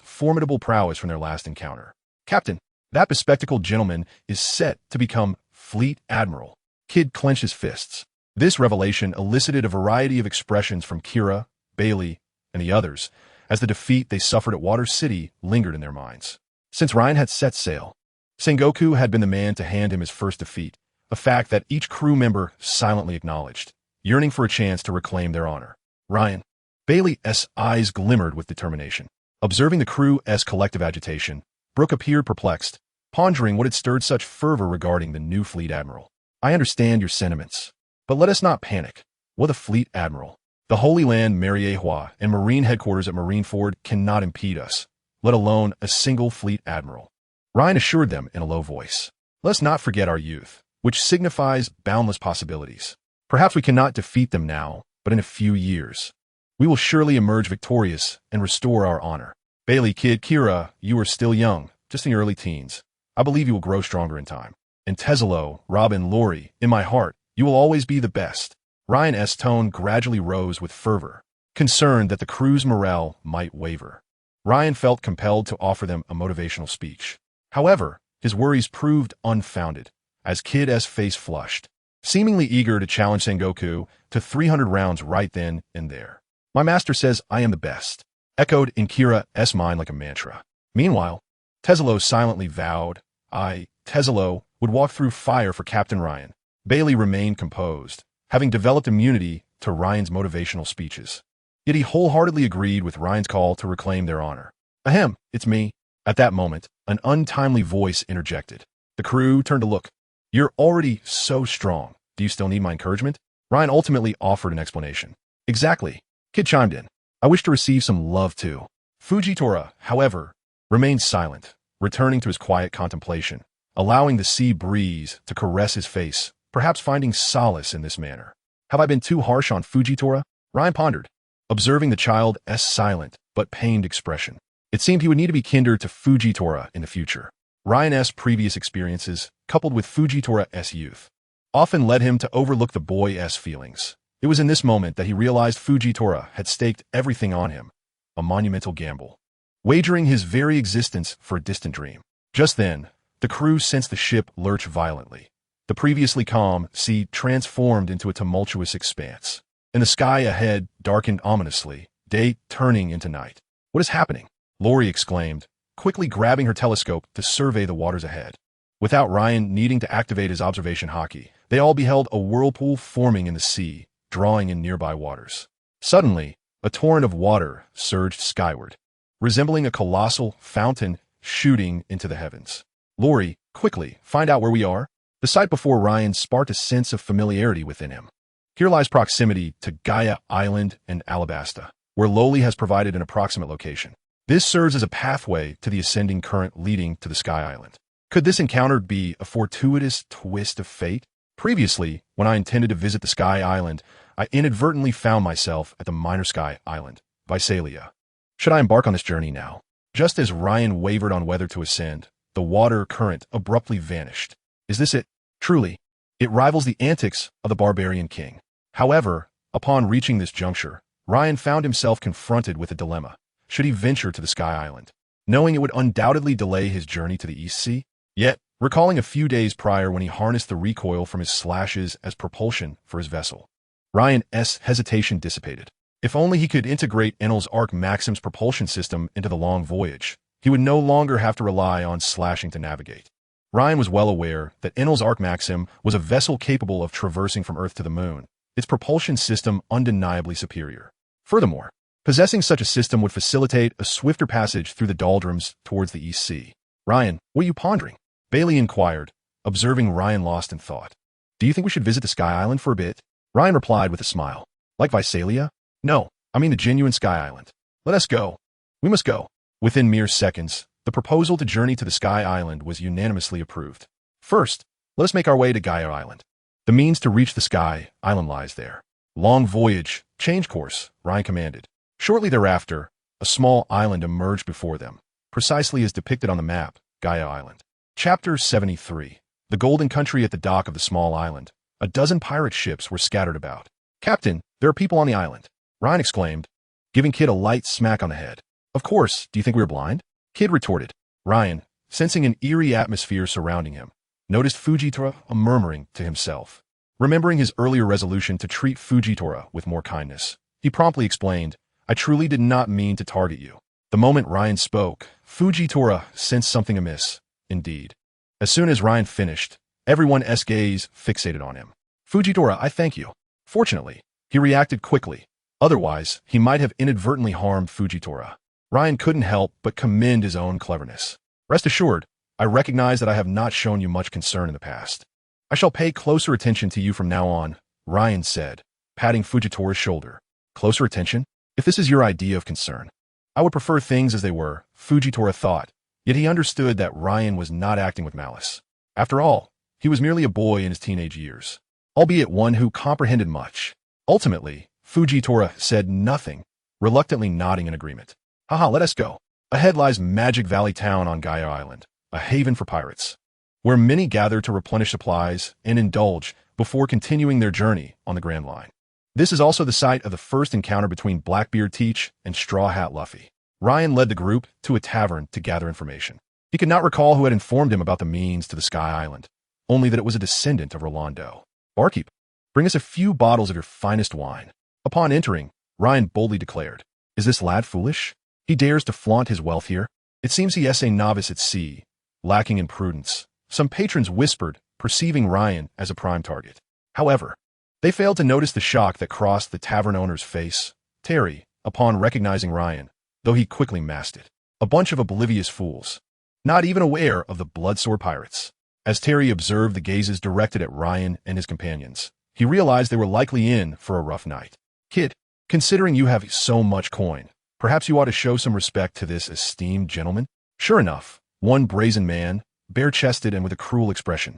formidable prowess from their last encounter. "Captain, that bespectacled gentleman is set to become Fleet Admiral." Kid clenched his fists. This revelation elicited a variety of expressions from Kira, Bailey, and the others, as the defeat they suffered at Water City lingered in their minds. Since Ryan had set sail, Sengoku had been the man to hand him his first defeat, a fact that each crew member silently acknowledged, yearning for a chance to reclaim their honor. Ryan. Bailey's eyes glimmered with determination. Observing the crew's collective agitation, Brooke appeared perplexed, pondering what had stirred such fervor regarding the new Fleet Admiral. "I understand your sentiments, but let us not panic. What a Fleet Admiral. The Holy Land, Mariewa, and Marine Headquarters at Marineford cannot impede us, let alone a single Fleet Admiral." Ryan assured them in a low voice, "Let's not forget our youth, which signifies boundless possibilities. Perhaps we cannot defeat them now, but in a few years, we will surely emerge victorious and restore our honor." "Bailey, kid, Kira, you are still young, just in your early teens. I believe you will grow stronger in time. And Tesalo, Robin, Lori, in my heart, you will always be the best. Ryan's tone gradually rose with fervor, concerned that the crew's morale might waver. Ryan felt compelled to offer them a motivational speech. However, his worries proved unfounded, as Kid S face flushed, seemingly eager to challenge Sengoku to 300 rounds right then and there. My master says I am the best, echoed in Kira's mind like a mantra. Meanwhile, Tesalo silently vowed, Tesalo, would walk through fire for Captain Ryan. Bailey remained composed, having developed immunity to Ryan's motivational speeches. Yet he wholeheartedly agreed with Ryan's call to reclaim their honor. Ahem, it's me. At that moment, an untimely voice interjected. The crew turned to look. You're already so strong. Do you still need my encouragement? Ryan ultimately offered an explanation. Exactly. Kid chimed in. I wish to receive some love too. Fujitora, however, remained silent, returning to his quiet contemplation, allowing the sea breeze to caress his face, perhaps finding solace in this manner. Have I been too harsh on Fujitora? Ryan pondered, observing the child's silent but pained expression. It seemed he would need to be kinder to Fujitora in the future. Ryan's previous experiences, coupled with Fujitora's youth, often led him to overlook the boy's feelings. It was in this moment that he realized Fujitora had staked everything on him, a monumental gamble, wagering his very existence for a distant dream. Just then, the crew sensed the ship lurch violently. The previously calm sea transformed into a tumultuous expanse, and the sky ahead darkened ominously, day turning into night. What is happening? Lori exclaimed, quickly grabbing her telescope to survey the waters ahead. Without Ryan needing to activate his observation hockey, they all beheld a whirlpool forming in the sea, drawing in nearby waters. Suddenly, a torrent of water surged skyward, resembling a colossal fountain shooting into the heavens. Lori, quickly, find out where we are. The sight before Ryan sparked a sense of familiarity within him. Here lies proximity to Gaia Island and Alabasta, where Loli has provided an approximate location. This serves as a pathway to the ascending current leading to the Sky Island. Could this encounter be a fortuitous twist of fate? Previously, when I intended to visit the Sky Island, I inadvertently found myself at the minor Sky Island, Visalia. Should I embark on this journey now? Just as Ryan wavered on whether to ascend, the water current abruptly vanished. Is this it? Truly, it rivals the antics of the barbarian king. However, upon reaching this juncture, Ryan found himself confronted with a dilemma. Should he venture to the Sky Island, knowing it would undoubtedly delay his journey to the East Sea? Yet, recalling a few days prior when he harnessed the recoil from his slashes as propulsion for his vessel, Ryan's hesitation dissipated. If only he could integrate Enel's Arc Maxim's propulsion system into the long voyage, he would no longer have to rely on slashing to navigate. Ryan was well aware that Enel's Arc Maxim was a vessel capable of traversing from Earth to the Moon, its propulsion system undeniably superior. Furthermore, possessing such a system would facilitate a swifter passage through the doldrums towards the East Sea. Ryan, what are you pondering? Bailey inquired, observing Ryan lost in thought. Do you think we should visit the Sky Island for a bit? Ryan replied with a smile. Like Visalia? No, I mean the genuine Sky Island. Let us go. We must go. Within mere seconds, the proposal to journey to the Sky Island was unanimously approved. First, let us make our way to Gaia Island. The means to reach the Sky Island lies there. Long voyage, change course, Ryan commanded. Shortly thereafter, a small island emerged before them, precisely as depicted on the map, Gaia Island. Chapter 73. The Golden Country. At the dock of the small island, a dozen pirate ships were scattered about. Captain, there are people on the island, Ryan exclaimed, giving Kid a light smack on the head. Of course, do you think we were blind? Kid retorted. Ryan, sensing an eerie atmosphere surrounding him, noticed Fujitora murmuring to himself. Remembering his earlier resolution to treat Fujitora with more kindness, he promptly explained, I truly did not mean to target you. The moment Ryan spoke, Fujitora sensed something amiss, indeed. As soon as Ryan finished, everyone's gaze fixated on him. Fujitora, I thank you. Fortunately, he reacted quickly. Otherwise, he might have inadvertently harmed Fujitora. Ryan couldn't help but commend his own cleverness. Rest assured, I recognize that I have not shown you much concern in the past. I shall pay closer attention to you from now on, Ryan said, patting Fujitora's shoulder. Closer attention? If this is your idea of concern, I would prefer things as they were, Fujitora thought, yet he understood that Ryan was not acting with malice. After all, he was merely a boy in his teenage years, albeit one who comprehended much. Ultimately, Fujitora said nothing, reluctantly nodding in agreement. Haha, let us go. Ahead lies Magic Valley Town on Gaia Island, a haven for pirates, where many gather to replenish supplies and indulge before continuing their journey on the Grand Line. This is also the site of the first encounter between Blackbeard Teach and Straw Hat Luffy. Ryan led the group to a tavern to gather information. He could not recall who had informed him about the means to the Sky Island, only that it was a descendant of Rolando. "Barkeep, bring us a few bottles of your finest wine." Upon entering, Ryan boldly declared, "Is this lad foolish? He dares to flaunt his wealth here? It seems he is a novice at sea, lacking in prudence." Some patrons whispered, perceiving Ryan as a prime target. However, they failed to notice the shock that crossed the tavern owner's face. Terry, upon recognizing Ryan, though he quickly masked it. A bunch of oblivious fools, not even aware of the bloodsore pirates. As Terry observed the gazes directed at Ryan and his companions, he realized they were likely in for a rough night. "Kid, considering you have so much coin, perhaps you ought to show some respect to this esteemed gentleman." Sure enough, one brazen man, bare-chested and with a cruel expression,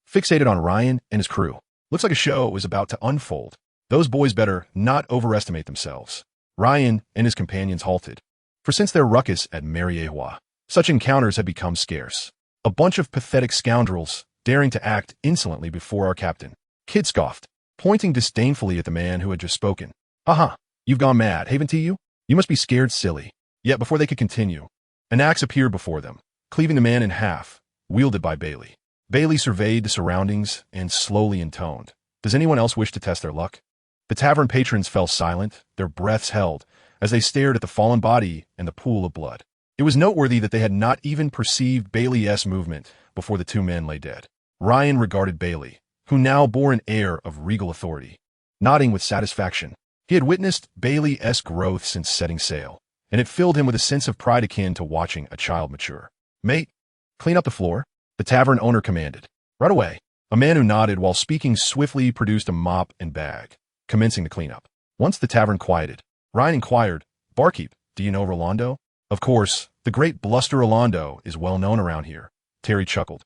fixated on Ryan and his crew. Looks like a show is about to unfold. Those boys better not overestimate themselves. Ryan and his companions halted, for since their ruckus at Mariewa, such encounters had become scarce. A bunch of pathetic scoundrels daring to act insolently before our captain. Kid scoffed, pointing disdainfully at the man who had just spoken. "Aha, you've gone mad, haven't you? You must be scared silly." Yet before they could continue, an axe appeared before them, cleaving the man in half, wielded by Bailey. Bailey surveyed the surroundings and slowly intoned, "Does anyone else wish to test their luck?" The tavern patrons fell silent, their breaths held, as they stared at the fallen body and the pool of blood. It was noteworthy that they had not even perceived Bailey's movement before the two men lay dead. Ryan regarded Bailey, who now bore an air of regal authority, nodding with satisfaction. He had witnessed Bailey's growth since setting sail, and it filled him with a sense of pride akin to watching a child mature. "Mate, clean up the floor," the tavern owner commanded. "Right away." A man who nodded while speaking swiftly produced a mop and bag, commencing the cleanup. Once the tavern quieted, Ryan inquired, "Barkeep, do you know Rolando?" "Of course, the great bluster Rolando is well known around here." Terry chuckled.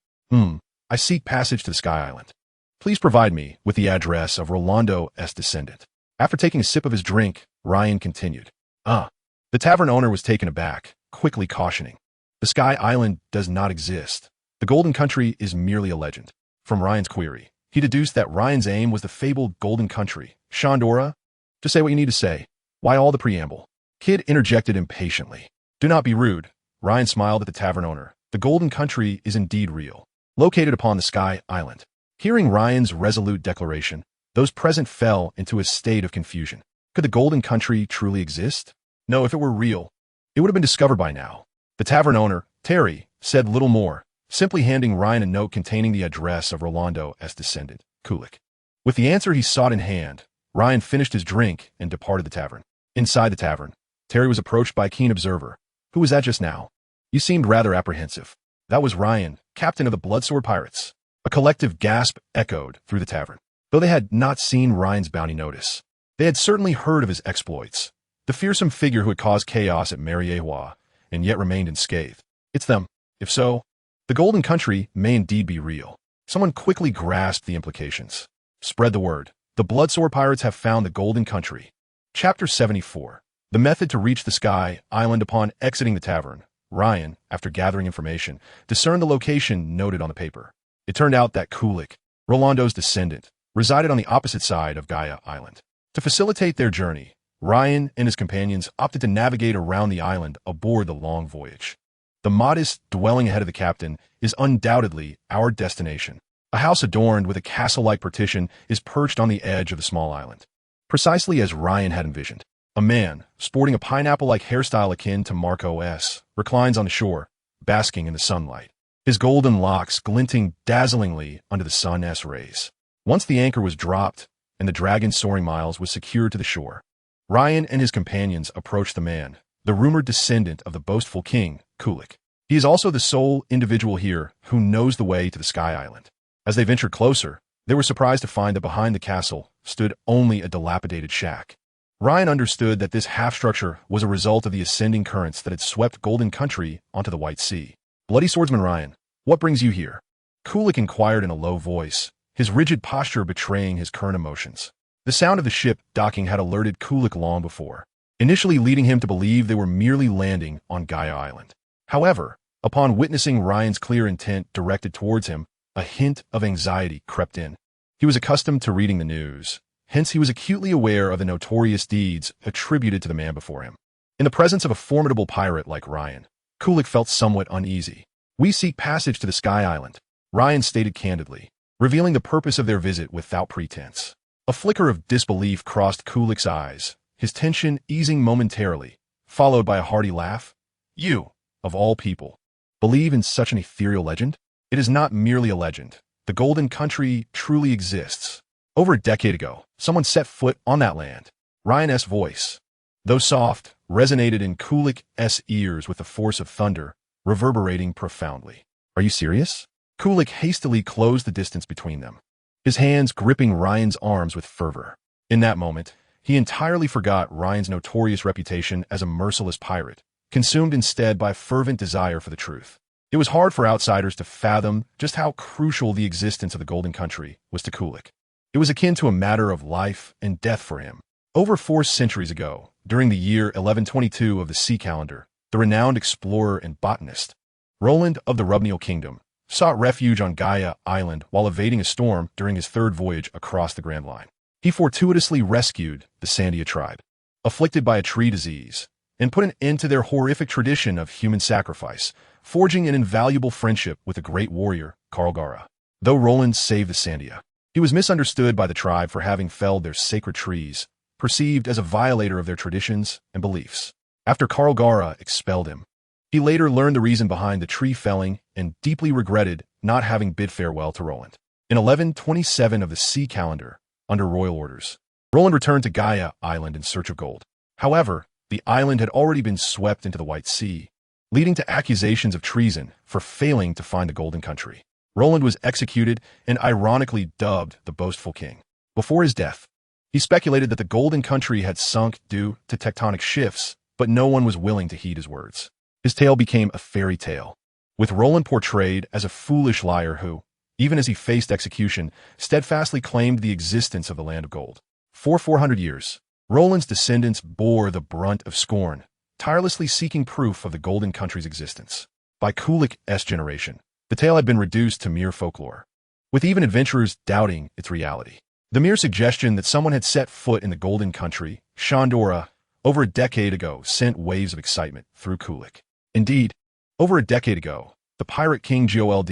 I seek passage to the Sky Island. Please provide me with the address of Rolando's descendant." After taking a sip of his drink, Ryan continued. The tavern owner was taken aback, quickly cautioning, "The Sky Island does not exist. The Golden Country is merely a legend." From Ryan's query, he deduced that Ryan's aim was the fabled Golden Country. "Shandora, just say what you need to say. Why all the preamble?" Kid interjected impatiently. "Do not be rude." Ryan smiled at the tavern owner. "The Golden Country is indeed real, located upon the Sky Island." Hearing Ryan's resolute declaration, those present fell into a state of confusion. Could the Golden Country truly exist? No, if it were real, it would have been discovered by now. The tavern owner, Terry, said little more, simply handing Ryan a note containing the address of Rolando's descendant, Kulik. With the answer he sought in hand, Ryan finished his drink and departed the tavern. Inside the tavern, Terry was approached by a keen observer. "Who was that just now? You seemed rather apprehensive." "That was Ryan, captain of the Bloodsword Pirates." A collective gasp echoed through the tavern. Though they had not seen Ryan's bounty notice, they had certainly heard of his exploits. The fearsome figure who had caused chaos at Mariewa and yet remained unscathed. "It's them. If so, the Golden Country may indeed be real." Someone quickly grasped the implications. "Spread the word. The Bloodsword Pirates have found the Golden Country." Chapter 74. The method to reach the Sky Island. Upon exiting the tavern, Ryan, after gathering information, discerned the location noted on the paper. It turned out that Kulik, Rolando's descendant, resided on the opposite side of Gaia Island. To facilitate their journey, Ryan and his companions opted to navigate around the island aboard the long voyage. The modest dwelling ahead of the captain is undoubtedly our destination. A house adorned with a castle-like partition is perched on the edge of the small island, precisely as Ryan had envisioned. A man, sporting a pineapple-like hairstyle akin to Marco S., reclines on the shore, basking in the sunlight, his golden locks glinting dazzlingly under the sun's rays. Once the anchor was dropped and the dragon's soaring miles was secured to the shore, Ryan and his companions approached the man, the rumored descendant of the boastful king, Kulik. He is also the sole individual here who knows the way to the Sky Island. As they ventured closer, they were surprised to find that behind the castle stood only a dilapidated shack. Ryan understood that this half-structure was a result of the ascending currents that had swept Golden Country onto the White Sea. "Bloody Swordsman Ryan, what brings you here?" Kulik inquired in a low voice, his rigid posture betraying his current emotions. The sound of the ship docking had alerted Kulik long before, initially leading him to believe they were merely landing on Gaia Island. However, Upon witnessing Ryan's clear intent directed towards him, a hint of anxiety crept in. He was accustomed to reading the news, hence he was acutely aware of the notorious deeds attributed to the man before him. In the presence of a formidable pirate like Ryan, Kulik felt somewhat uneasy. "We seek passage to the Sky Island," Ryan stated candidly, revealing the purpose of their visit without pretense. A flicker of disbelief crossed Kulik's eyes, his tension easing momentarily, followed by a hearty laugh. "You, of all people, believe in such an ethereal legend? It is not merely a legend. The Golden Country truly exists. Over a decade ago, someone set foot on that land." Ryan's voice, though soft, resonated in Kulik's ears with the force of thunder, reverberating profoundly. "Are you serious?" Kulik hastily closed the distance between them, his hands gripping Ryan's arms with fervor. In that moment, he entirely forgot Ryan's notorious reputation as a merciless pirate, consumed instead by fervent desire for the truth. It was hard for outsiders to fathom just how crucial the existence of the Golden Country was to Kulik. It was akin to a matter of life and death for him. Over 4 centuries ago, during the year 1122 of the sea calendar, the renowned explorer and botanist, Roland of the Rubniel Kingdom, sought refuge on Gaia Island while evading a storm during his 3rd voyage across the Grand Line. He fortuitously rescued the Sandia tribe, afflicted by a tree disease, and put an end to their horrific tradition of human sacrifice, forging an invaluable friendship with the great warrior, Karlgara. Though Roland saved the Sandia, he was misunderstood by the tribe for having felled their sacred trees, perceived as a violator of their traditions and beliefs. After Karlgara expelled him, he later learned the reason behind the tree felling and deeply regretted not having bid farewell to Roland. In 1127 of the sea calendar, under royal orders, Roland returned to Gaia Island in search of gold. However, the island had already been swept into the White Sea, leading to accusations of treason for failing to find the Golden Country. Roland was executed and ironically dubbed the Boastful King. Before his death, he speculated that the Golden Country had sunk due to tectonic shifts, but no one was willing to heed his words. His tale became a fairy tale, with Roland portrayed as a foolish liar who, even as he faced execution, steadfastly claimed the existence of the Land of Gold. For 400 years, Roland's descendants bore the brunt of scorn, tirelessly seeking proof of the Golden Country's existence. By Kulik's generation, the tale had been reduced to mere folklore, with even adventurers doubting its reality. The mere suggestion that someone had set foot in the Golden Country, Shandora, over a decade ago sent waves of excitement through Kulik. Indeed, over a decade ago, the pirate king Gold,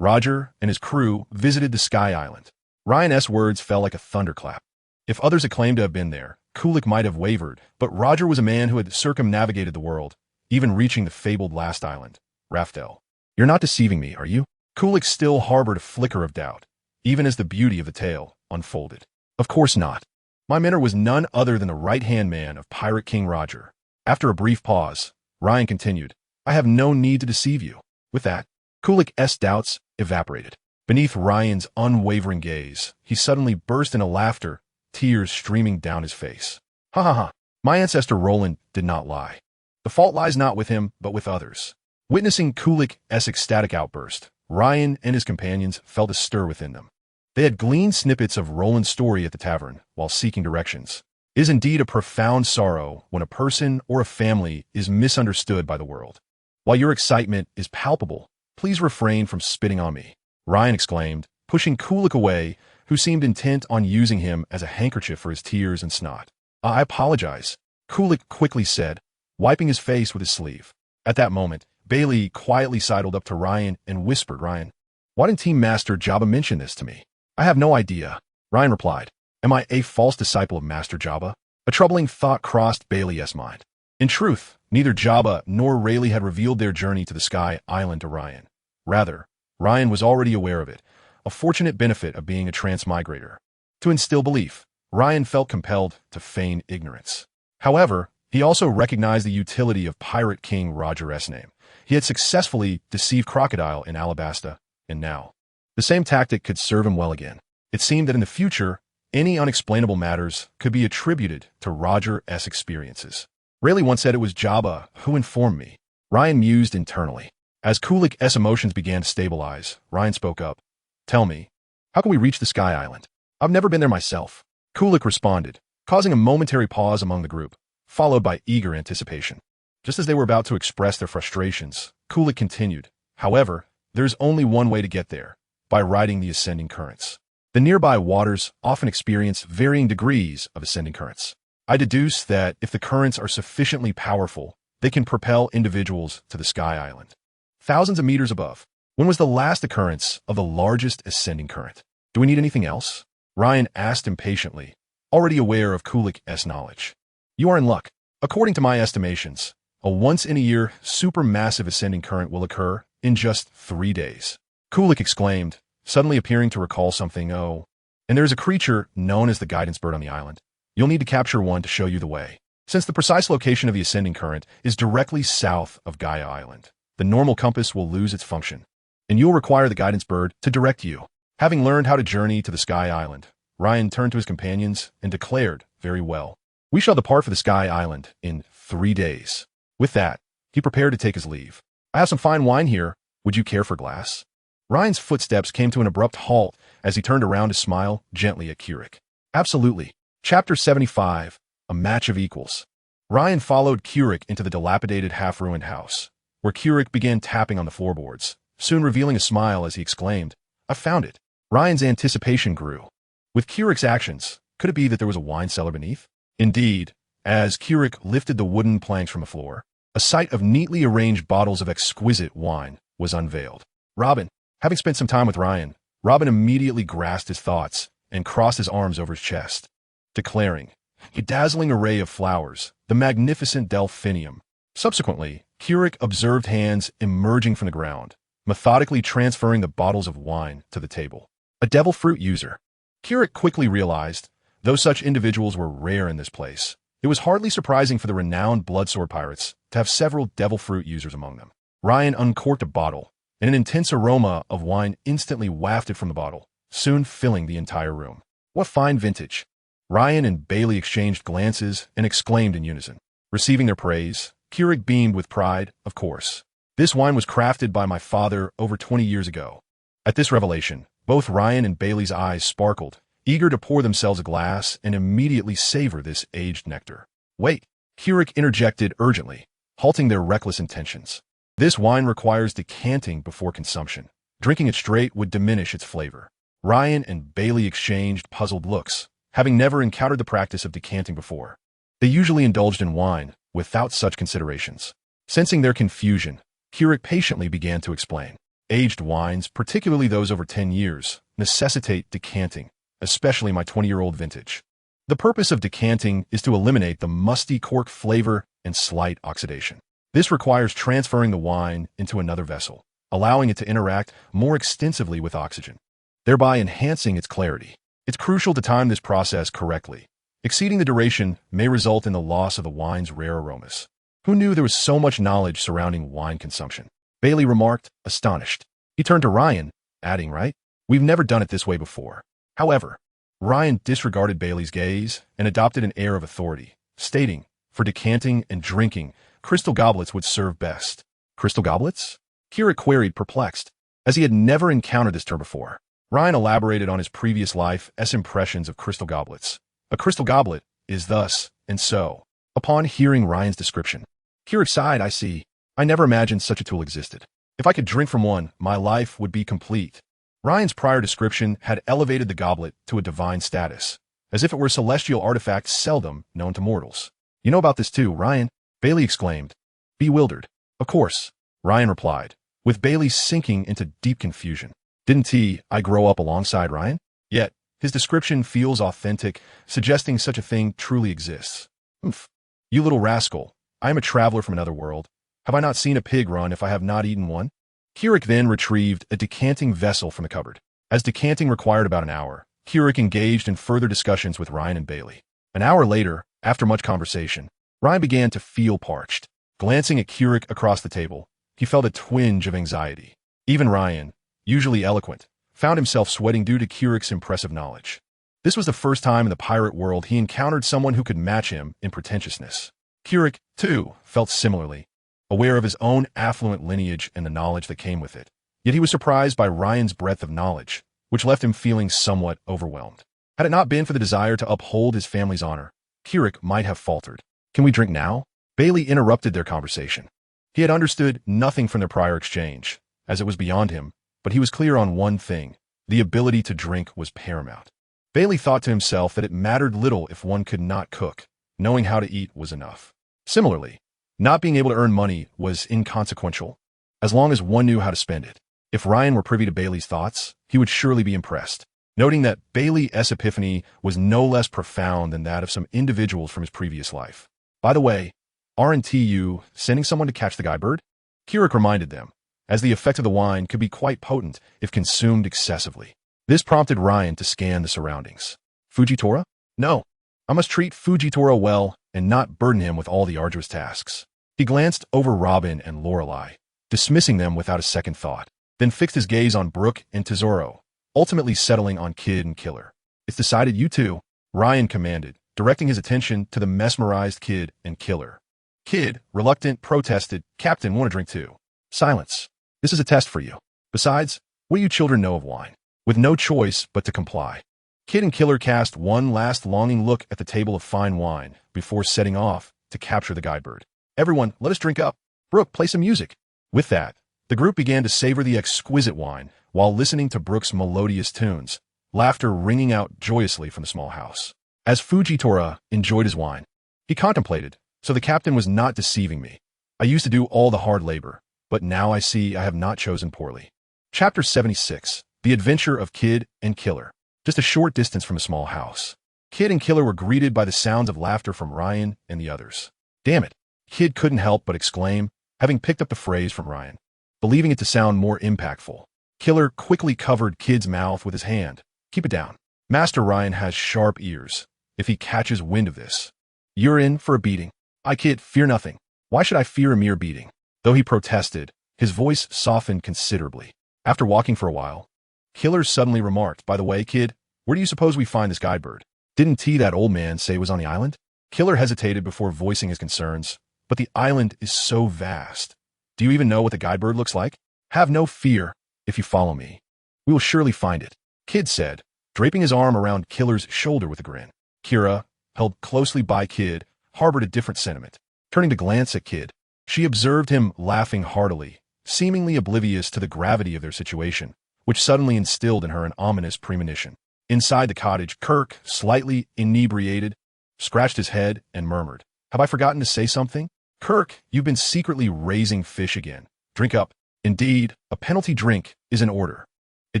Roger, and his crew visited the Sky Island. Ryan's words fell like a thunderclap. If others had claimed to have been there, Kulik might have wavered, but Roger was a man who had circumnavigated the world, even reaching the fabled last island, Raftel. "You're not deceiving me, are you?" Kulik still harbored a flicker of doubt, even as the beauty of the tale unfolded. "Of course not. My mentor was none other than the right-hand man of Pirate King Roger." After a brief pause, Ryan continued, "I have no need to deceive you." With that, Kulik's doubts evaporated. Beneath Ryan's unwavering gaze, he suddenly burst into laughter, tears streaming down his face. "Ha ha ha. My ancestor Roland did not lie. The fault lies not with him, but with others." Witnessing Kulik's ecstatic outburst, Ryan and his companions felt a stir within them. They had gleaned snippets of Roland's story at the tavern while seeking directions. It is indeed a profound sorrow when a person or a family is misunderstood by the world. "While your excitement is palpable, please refrain from spitting on me," Ryan exclaimed, pushing Kulik away, who seemed intent on using him as a handkerchief for his tears and snot. "I apologize," Kulik quickly said, wiping his face with his sleeve. At that moment, Bailey quietly sidled up to Ryan and whispered, "Ryan, why didn't Team Master Jabba mention this to me?" "I have no idea," Ryan replied. "Am I a false disciple of Master Jabba?" A troubling thought crossed Bailey's mind. In truth, neither Jabba nor Rayleigh had revealed their journey to the Sky Island to Ryan. Rather, Ryan was already aware of it, a fortunate benefit of being a transmigrator. To instill belief, Ryan felt compelled to feign ignorance. However, he also recognized the utility of Pirate King Roger's name. He had successfully deceived Crocodile in Alabasta, and now the same tactic could serve him well again. It seemed that in the future, any unexplainable matters could be attributed to Roger's experiences. Rayleigh once said it was Jabba who informed me. Ryan mused internally. As Kulik's emotions began to stabilize, Ryan spoke up. "Tell me, how can we reach the Sky Island? I've never been there myself." Kulik responded, causing a momentary pause among the group, followed by eager anticipation. Just as they were about to express their frustrations, Kulik continued. However, there's only one way to get there, by riding the ascending currents. The nearby waters often experience varying degrees of ascending currents. I deduce that if the currents are sufficiently powerful, they can propel individuals to the Sky Island, thousands of meters above. When was the last occurrence of the largest ascending current? Do we need anything else? Ryan asked impatiently, already aware of Kulik's knowledge. You are in luck. According to my estimations, a once-in-a-year supermassive ascending current will occur in just 3 days. Kulik exclaimed, suddenly appearing to recall something. Oh, and there is a creature known as the guidance bird on the island. You'll need to capture one to show you the way. Since the precise location of the ascending current is directly south of Gaia Island, the normal compass will lose its function, and you'll require the guidance bird to direct you. Having learned how to journey to the Sky Island, Ryan turned to his companions and declared, very well. We shall depart for the Sky Island in 3 days. With that, he prepared to take his leave. I have some fine wine here. Would you care for a glass? Ryan's footsteps came to an abrupt halt as he turned around to smile gently at Kulik. Absolutely. Chapter 75, A Match of Equals. Ryan followed Kulik into the dilapidated half-ruined house, where Kulik began tapping on the floorboards, soon revealing a smile as he exclaimed, I found it. Ryan's anticipation grew. With Kulik's actions, could it be that there was a wine cellar beneath? Indeed, as Kulik lifted the wooden planks from the floor, a sight of neatly arranged bottles of exquisite wine was unveiled. Robin, having spent some time with Ryan, Robin immediately grasped his thoughts and crossed his arms over his chest, declaring, a dazzling array of flowers, the magnificent delphinium. Subsequently, Kulik observed hands emerging from the ground, methodically transferring the bottles of wine to the table. A devil fruit user. Kulik quickly realized, though such individuals were rare in this place, it was hardly surprising for the renowned bloodsword pirates to have several devil fruit users among them. Ryan uncorked a bottle, and an intense aroma of wine instantly wafted from the bottle, soon filling the entire room. What fine vintage! Ryan and Bailey exchanged glances and exclaimed in unison. Receiving their praise, Kulik beamed with pride, of course. This wine was crafted by my father over 20 years ago. At this revelation, both Ryan and Bailey's eyes sparkled, eager to pour themselves a glass and immediately savor this aged nectar. Wait, Kulik interjected urgently, halting their reckless intentions. This wine requires decanting before consumption. Drinking it straight would diminish its flavor. Ryan and Bailey exchanged puzzled looks, having never encountered the practice of decanting before. They usually indulged in wine without such considerations. Sensing their confusion, Kulik patiently began to explain. Aged wines, particularly those over 10 years, necessitate decanting, especially my 20-year-old vintage. The purpose of decanting is to eliminate the musty cork flavor and slight oxidation. This requires transferring the wine into another vessel, allowing it to interact more extensively with oxygen, thereby enhancing its clarity. It's crucial to time this process correctly. Exceeding the duration may result in the loss of the wine's rare aromas. Who knew there was so much knowledge surrounding wine consumption? Bailey remarked, astonished. He turned to Ryan, adding, right? We've never done it this way before. However, Ryan disregarded Bailey's gaze and adopted an air of authority, stating, for decanting and drinking, crystal goblets would serve best. Crystal goblets? Kulik queried, perplexed, as he had never encountered this term before. Ryan elaborated on his previous life's impressions of crystal goblets. A crystal goblet is thus, and so. Upon hearing Ryan's description, Kulik sighed, I see. I never imagined such a tool existed. If I could drink from one, my life would be complete. Ryan's prior description had elevated the goblet to a divine status, as if it were a celestial artifact seldom known to mortals. You know about this too, Ryan? Bailey exclaimed, bewildered. Of course, Ryan replied, with Bailey sinking into deep confusion. Didn't I grow up alongside Ryan? Yet, his description feels authentic, suggesting such a thing truly exists. Oomph. You little rascal, I am a traveler from another world. Have I not seen a pig run if I have not eaten one? Kulik then retrieved a decanting vessel from the cupboard. As decanting required about an hour, Kulik engaged in further discussions with Ryan and Bailey. An hour later, after much conversation, Ryan began to feel parched. Glancing at Kulik across the table, he felt a twinge of anxiety. Even Ryan, usually eloquent, found himself sweating due to Kulik's impressive knowledge. This was the first time in the pirate world he encountered someone who could match him in pretentiousness. Kulik, too, felt similarly, aware of his own affluent lineage and the knowledge that came with it. Yet he was surprised by Ryan's breadth of knowledge, which left him feeling somewhat overwhelmed. Had it not been for the desire to uphold his family's honor, Kulik might have faltered. Can we drink now? Bailey interrupted their conversation. He had understood nothing from their prior exchange, as it was beyond him, but he was clear on one thing: the ability to drink was paramount. Bailey thought to himself that it mattered little if one could not cook. Knowing how to eat was enough. Similarly, not being able to earn money was inconsequential, as long as one knew how to spend it. If Ryan were privy to Bailey's thoughts, he would surely be impressed, noting that Bailey's epiphany was no less profound than that of some individuals from his previous life. By the way, aren't you sending someone to catch the guy bird? Kirik reminded them, as the effect of the wine could be quite potent if consumed excessively. This prompted Ryan to scan the surroundings. Fujitora? No. I must treat Fujitora well and not burden him with all the arduous tasks. He glanced over Robin and Lorelei, dismissing them without a second thought, then fixed his gaze on Brooke and Tesoro, ultimately settling on Kid and Killer. It's decided, you two, Ryan commanded, directing his attention to the mesmerized Kid and Killer. Kid, reluctant, protested, Captain, want a drink too. Silence. This is a test for you. Besides, what do you children know of wine? With no choice but to comply. Kid and Killer cast one last longing look at the table of fine wine before setting off to capture the guidebird. Everyone, let us drink up. Brooke, play some music. With that, the group began to savor the exquisite wine while listening to Brooke's melodious tunes, laughter ringing out joyously from the small house. As Fujitora enjoyed his wine, he contemplated, so the captain was not deceiving me. I used to do all the hard labor, but now I see I have not chosen poorly. Chapter 76, The Adventure of Kid and Killer. Just a short distance from a small house, Kid and Killer were greeted by the sounds of laughter from Ryan and the others. Damn it, Kid couldn't help but exclaim, having picked up the phrase from Ryan. Believing it to sound more impactful, Killer quickly covered Kid's mouth with his hand. Keep it down. Master Ryan has sharp ears. If he catches wind of this, you're in for a beating. I, Kid, fear nothing. Why should I fear a mere beating? Though he protested, his voice softened considerably. After walking for a while, Killer suddenly remarked, by the way, Kid, where do you suppose we find this guidebird? Didn't that old man say it was on the island? Killer hesitated before voicing his concerns, but the island is so vast. Do you even know what the guidebird looks like? Have no fear. If you follow me, we will surely find it, Kid said, draping his arm around Killer's shoulder with a grin. Kira, held closely by Kid, harbored a different sentiment. Turning to glance at Kid, she observed him laughing heartily, seemingly oblivious to the gravity of their situation, which suddenly instilled in her an ominous premonition. Inside the cottage, Kirk, slightly inebriated, scratched his head and murmured, have I forgotten to say something? Kirk, you've been secretly raising fish again. Drink up. Indeed, a penalty drink is in order. It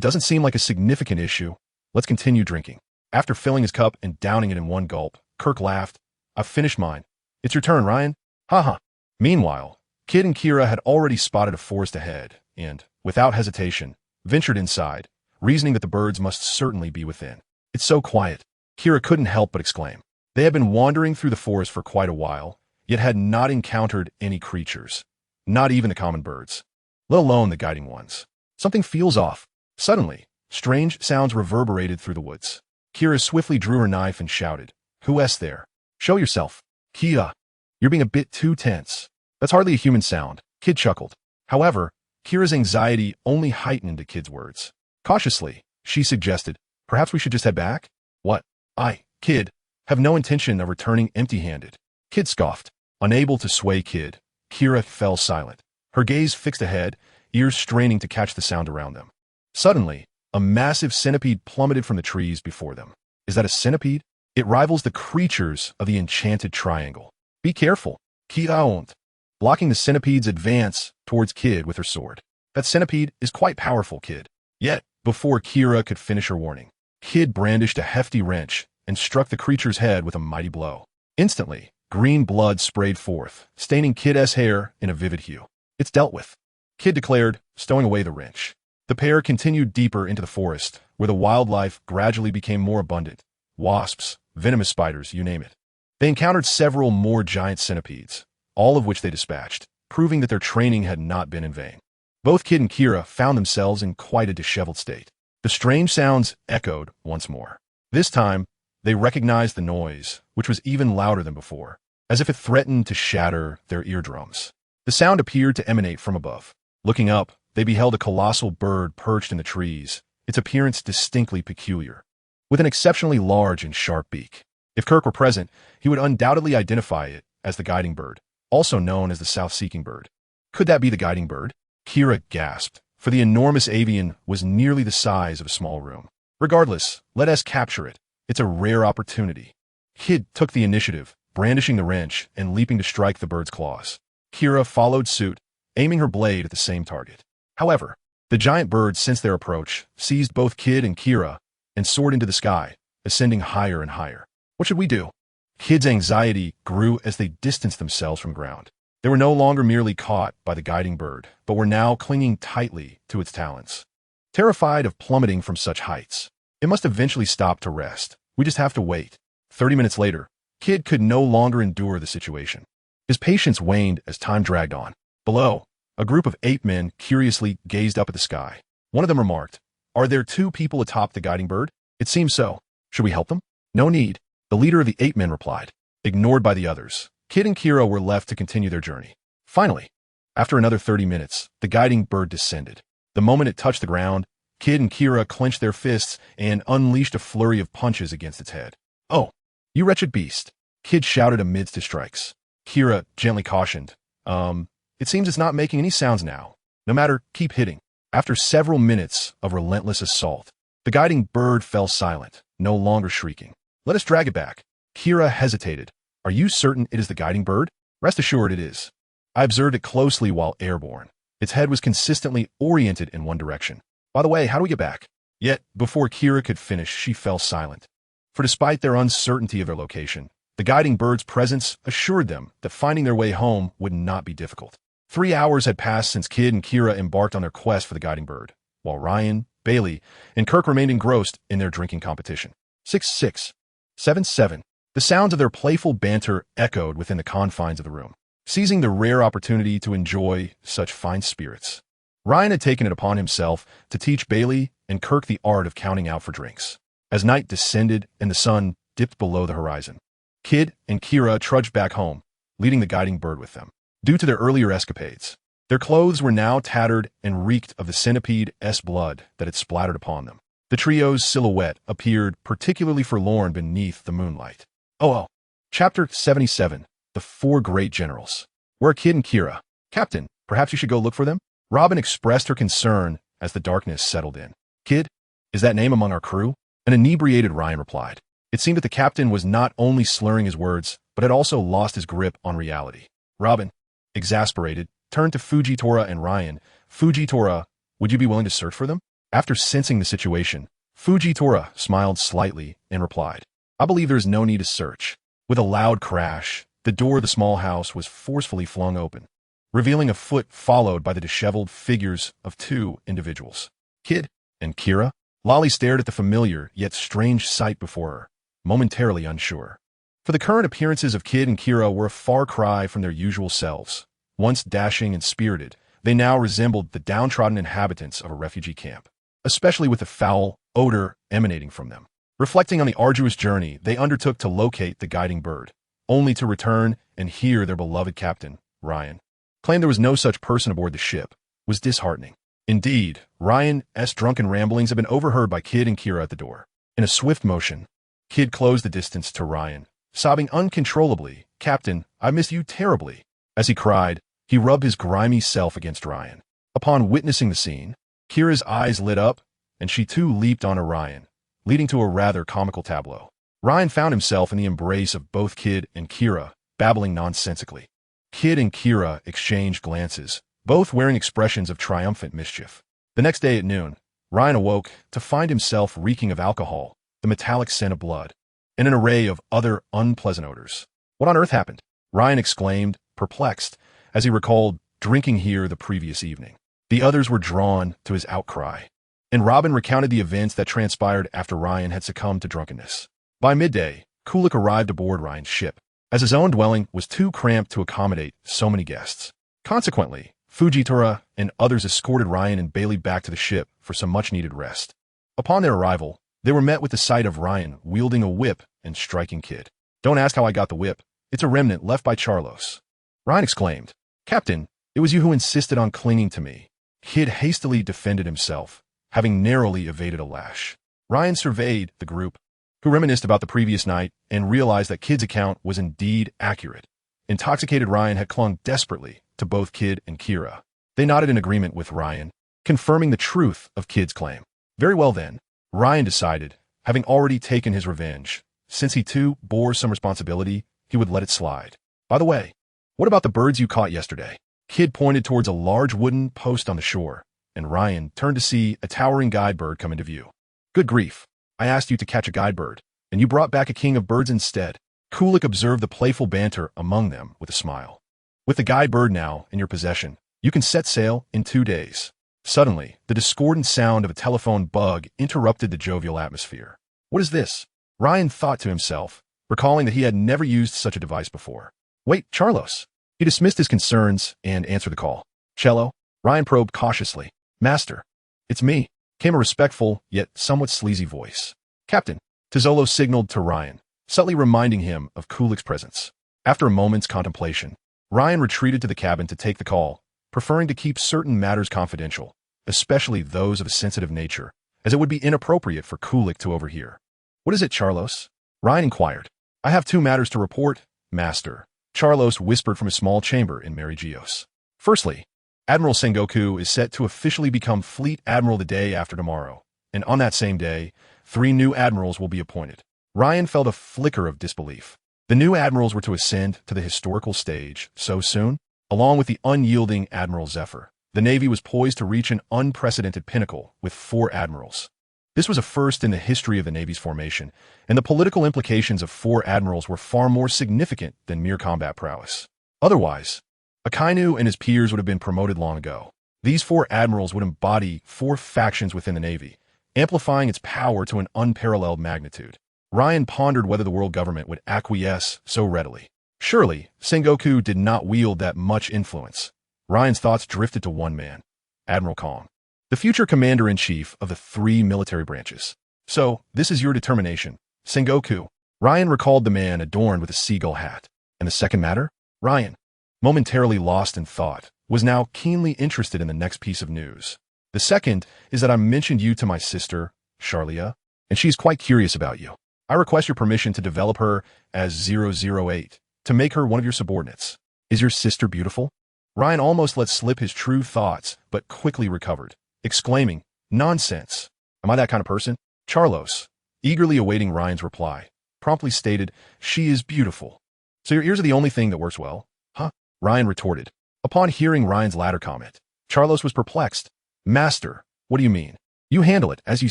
doesn't seem like a significant issue. Let's continue drinking. After filling his cup and downing it in one gulp, Kirk laughed. I've finished mine. It's your turn, Ryan. Haha. Meanwhile, Kid and Kira had already spotted a forest ahead and, without hesitation, ventured inside, reasoning that the birds must certainly be within. It's so quiet. Kira couldn't help but exclaim. They had been wandering through the forest for quite a while, yet had not encountered any creatures, not even the common birds, let alone the guiding ones. Something feels off. Suddenly, strange sounds reverberated through the woods. Kira swiftly drew her knife and shouted, Who's there? Show yourself. Kia, you're being a bit too tense. That's hardly a human sound, Kid chuckled. However, Kira's anxiety only heightened at Kid's words. Cautiously, she suggested, perhaps we should just head back? What? I, Kid, have no intention of returning empty-handed. Kid scoffed. Unable to sway Kid, Kira fell silent, her gaze fixed ahead, ears straining to catch the sound around them. Suddenly, a massive centipede plummeted from the trees before them. Is that a centipede? It rivals the creatures of the enchanted triangle. Be careful, Kira won't. Blocking the centipede's advance towards Kid with her sword. That centipede is quite powerful, Kid. Yet, before Kira could finish her warning, Kid brandished a hefty wrench and struck the creature's head with a mighty blow. Instantly, green blood sprayed forth, staining Kid's hair in a vivid hue. It's dealt with, Kid declared, stowing away the wrench. The pair continued deeper into the forest, where the wildlife gradually became more abundant. Wasps, venomous spiders, you name it. They encountered several more giant centipedes, all of which they dispatched, proving that their training had not been in vain. Both Kid and Kira found themselves in quite a disheveled state. The strange sounds echoed once more. This time, they recognized the noise, which was even louder than before, as if it threatened to shatter their eardrums. The sound appeared to emanate from above. Looking up, they beheld a colossal bird perched in the trees, its appearance distinctly peculiar, with an exceptionally large and sharp beak. If Kirk were present, he would undoubtedly identify it as the guiding bird, also known as the south-seeking bird. Could that be the guiding bird? Kira gasped, for the enormous avian was nearly the size of a small room. Regardless, let us capture it. It's a rare opportunity. Kid took the initiative, brandishing the wrench and leaping to strike the bird's claws. Kira followed suit, aiming her blade at the same target. However, the giant bird sensed their approach, seized both Kid and Kira, and soared into the sky, ascending higher and higher. What should we do? Kid's anxiety grew as they distanced themselves from ground. They were no longer merely caught by the guiding bird, but were now clinging tightly to its talons. Terrified of plummeting from such heights, it must eventually stop to rest. We just have to wait. 30 minutes later, Kid could no longer endure the situation. His patience waned as time dragged on. Below, a group of ape men curiously gazed up at the sky. One of them remarked, "Are there two people atop the guiding bird?" "It seems so. Should we help them?" "No need," the leader of the ape men replied. Ignored by the others, Kid and Kira were left to continue their journey. Finally, after another 30 minutes, the guiding bird descended. The moment it touched the ground, Kid and Kira clenched their fists and unleashed a flurry of punches against its head. "Oh, you wretched beast," Kid shouted amidst his strikes. Kira gently cautioned, it seems it's not making any sounds now. No matter, keep hitting." After several minutes of relentless assault, the guiding bird fell silent, no longer shrieking. "Let us drag it back." Kira hesitated. "Are you certain it is the guiding bird?" "Rest assured it is. I observed it closely while airborne. Its head was consistently oriented in one direction. By the way, how do we get back?" Yet, before Kira could finish, she fell silent. For despite their uncertainty of their location, the guiding bird's presence assured them that finding their way home would not be difficult. 3 hours had passed since Kid and Kira embarked on their quest for the guiding bird, while Ryan, Bailey, and Kirk remained engrossed in their drinking competition. 6-6. 7-7. The sounds of their playful banter echoed within the confines of the room, seizing the rare opportunity to enjoy such fine spirits. Ryan had taken it upon himself to teach Bailey and Kirk the art of counting out for drinks. As night descended and the sun dipped below the horizon, Kid and Kira trudged back home, leading the guiding bird with them. Due to their earlier escapades, their clothes were now tattered and reeked of the centipede's blood that had splattered upon them. The trio's silhouette appeared particularly forlorn beneath the moonlight. Oh. Chapter 77. The Four Great Generals. Where are Kid and Kira? "Captain, perhaps you should go look for them?" Robin expressed her concern as the darkness settled in. "Kid, is that name among our crew?" An inebriated Ryan replied. It seemed that the captain was not only slurring his words, but had also lost his grip on reality. Robin, exasperated, turned to Fujitora and Ryan. "Fujitora, would you be willing to search for them?" After sensing the situation, Fujitora smiled slightly and replied, "I believe there is no need to search." With a loud crash, the door of the small house was forcefully flung open, revealing a foot followed by the disheveled figures of two individuals. Kid and Kira? Lolly stared at the familiar yet strange sight before her, momentarily unsure. For the current appearances of Kid and Kira were a far cry from their usual selves. Once dashing and spirited, they now resembled the downtrodden inhabitants of a refugee camp, especially with the foul odor emanating from them. Reflecting on the arduous journey they undertook to locate the guiding bird, only to return and hear their beloved captain, Ryan, claim there was no such person aboard the ship, was disheartening. Indeed, Ryan's drunken ramblings had been overheard by Kid and Kira at the door. In a swift motion, Kid closed the distance to Ryan, sobbing uncontrollably, "Captain, I miss you terribly." As he cried, he rubbed his grimy self against Ryan. Upon witnessing the scene, Kira's eyes lit up, and she too leaped on Ryan, leading to a rather comical tableau. Ryan found himself in the embrace of both Kid and Kira, babbling nonsensically. Kid and Kira exchanged glances, both wearing expressions of triumphant mischief. The next day at noon, Ryan awoke to find himself reeking of alcohol, the metallic scent of blood, and an array of other unpleasant odors. "What on earth happened?" Ryan exclaimed, perplexed, as he recalled drinking here the previous evening. The others were drawn to his outcry, and Robin recounted the events that transpired after Ryan had succumbed to drunkenness. By midday, Kulik arrived aboard Ryan's ship, as his own dwelling was too cramped to accommodate so many guests. Consequently, Fujitora and others escorted Ryan and Bailey back to the ship for some much-needed rest. Upon their arrival, they were met with the sight of Ryan wielding a whip and striking Kid. "Don't ask how I got the whip. It's a remnant left by Charlos." Ryan exclaimed, "Captain, it was you who insisted on clinging to me." Kid hastily defended himself, having narrowly evaded a lash. Ryan surveyed the group, who reminisced about the previous night and realized that Kid's account was indeed accurate. Intoxicated Ryan had clung desperately to both Kid and Kira. They nodded in agreement with Ryan, confirming the truth of Kid's claim. Very well then, Ryan decided, having already taken his revenge, since he too bore some responsibility, he would let it slide. By the way, what about the birds you caught yesterday? Kid pointed towards a large wooden post on the shore, and Ryan turned to see a towering guide bird come into view. Good grief, I asked you to catch a guide bird, and you brought back a king of birds instead. Kulik observed the playful banter among them with a smile. With the guide bird now in your possession, you can set sail in 2 days. Suddenly, the discordant sound of a telephone bug interrupted the jovial atmosphere. What is this? Ryan thought to himself, recalling that he had never used such a device before. Wait, Charlos. He dismissed his concerns and answered the call. Cello? Ryan probed cautiously. Master. It's me, came a respectful, yet somewhat sleazy voice. Captain. Tizzolo signaled to Ryan, subtly reminding him of Kulik's presence. After a moment's contemplation, Ryan retreated to the cabin to take the call, preferring to keep certain matters confidential, especially those of a sensitive nature, as it would be inappropriate for Kulik to overhear. What is it, Charlos? Ryan inquired. I have 2 matters to report, Master, Charlos whispered from a small chamber in Mary Geos. Firstly, Admiral Sengoku is set to officially become Fleet Admiral the day after tomorrow, and on that same day, 3 new admirals will be appointed. Ryan felt a flicker of disbelief. The new admirals were to ascend to the historical stage so soon? Along with the unyielding Admiral Zephyr, the Navy was poised to reach an unprecedented pinnacle with 4 admirals. This was a first in the history of the Navy's formation, and the political implications of 4 admirals were far more significant than mere combat prowess. Otherwise, Akainu and his peers would have been promoted long ago. These 4 admirals would embody 4 factions within the Navy, amplifying its power to an unparalleled magnitude. Ryan pondered whether the world government would acquiesce so readily. Surely, Sengoku did not wield that much influence. Ryan's thoughts drifted to one man, Admiral Kong, the future commander-in-chief of the 3 military branches. So, this is your determination, Sengoku. Ryan recalled the man adorned with a seagull hat. And the second matter? Ryan, momentarily lost in thought, was now keenly interested in the next piece of news. The second is that I mentioned you to my sister, Charlia, and she's quite curious about you. I request your permission to develop her as 008, to make her one of your subordinates. Is your sister beautiful? Ryan almost let slip his true thoughts, but quickly recovered, exclaiming, Nonsense. Am I that kind of person? Charlos, eagerly awaiting Ryan's reply, promptly stated, She is beautiful. So your ears are the only thing that works well? Huh? Ryan retorted. Upon hearing Ryan's latter comment, Charlos was perplexed. Master, what do you mean? You handle it as you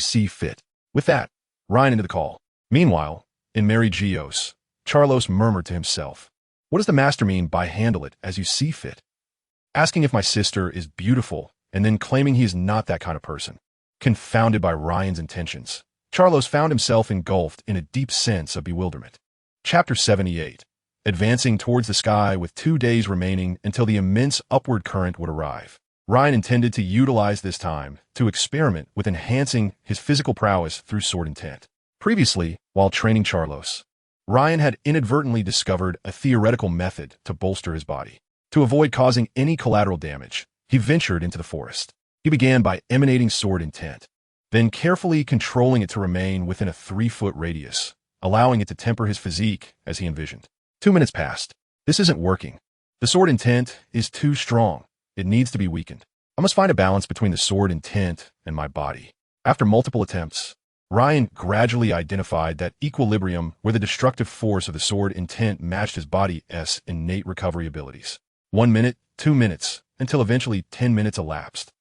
see fit. With that, Ryan into the call. Meanwhile, in Mary Geos, Charlos murmured to himself, What does the master mean by handle it as you see fit? Asking if my sister is beautiful, and then claiming he is not that kind of person. Confounded by Ryan's intentions, Charlos found himself engulfed in a deep sense of bewilderment. Chapter 78. Advancing towards the sky with 2 days remaining until the immense upward current would arrive. Ryan intended to utilize this time to experiment with enhancing his physical prowess through sword intent. Previously, while training Charlos, Ryan had inadvertently discovered a theoretical method to bolster his body. To avoid causing any collateral damage, he ventured into the forest. He began by emanating sword intent, then carefully controlling it to remain within a 3-foot radius, allowing it to temper his physique as he envisioned. 2 minutes passed. This isn't working. The sword intent is too strong. It needs to be weakened. I must find a balance between the sword intent and my body. After multiple attempts, Ryan gradually identified that equilibrium where the destructive force of the sword intent matched his body's innate recovery abilities. 1 minute, 2 minutes, until eventually 10 minutes elapsed.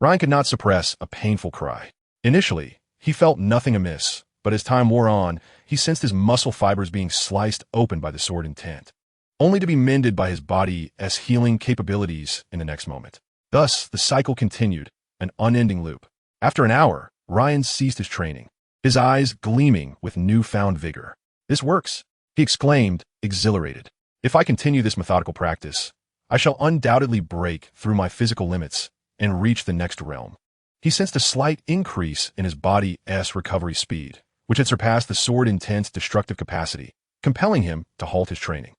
Ryan could not suppress a painful cry. Initially, he felt nothing amiss, but as time wore on, he sensed his muscle fibers being sliced open by the sword intent, only to be mended by his body's healing capabilities in the next moment. Thus, the cycle continued, an unending loop. After an hour, Ryan ceased his training, his eyes gleaming with newfound vigor. This works, he exclaimed, exhilarated. If I continue this methodical practice, I shall undoubtedly break through my physical limits and reach the next realm. He sensed a slight increase in his body's recovery speed, which had surpassed the sword intent's destructive capacity, compelling him to halt his training.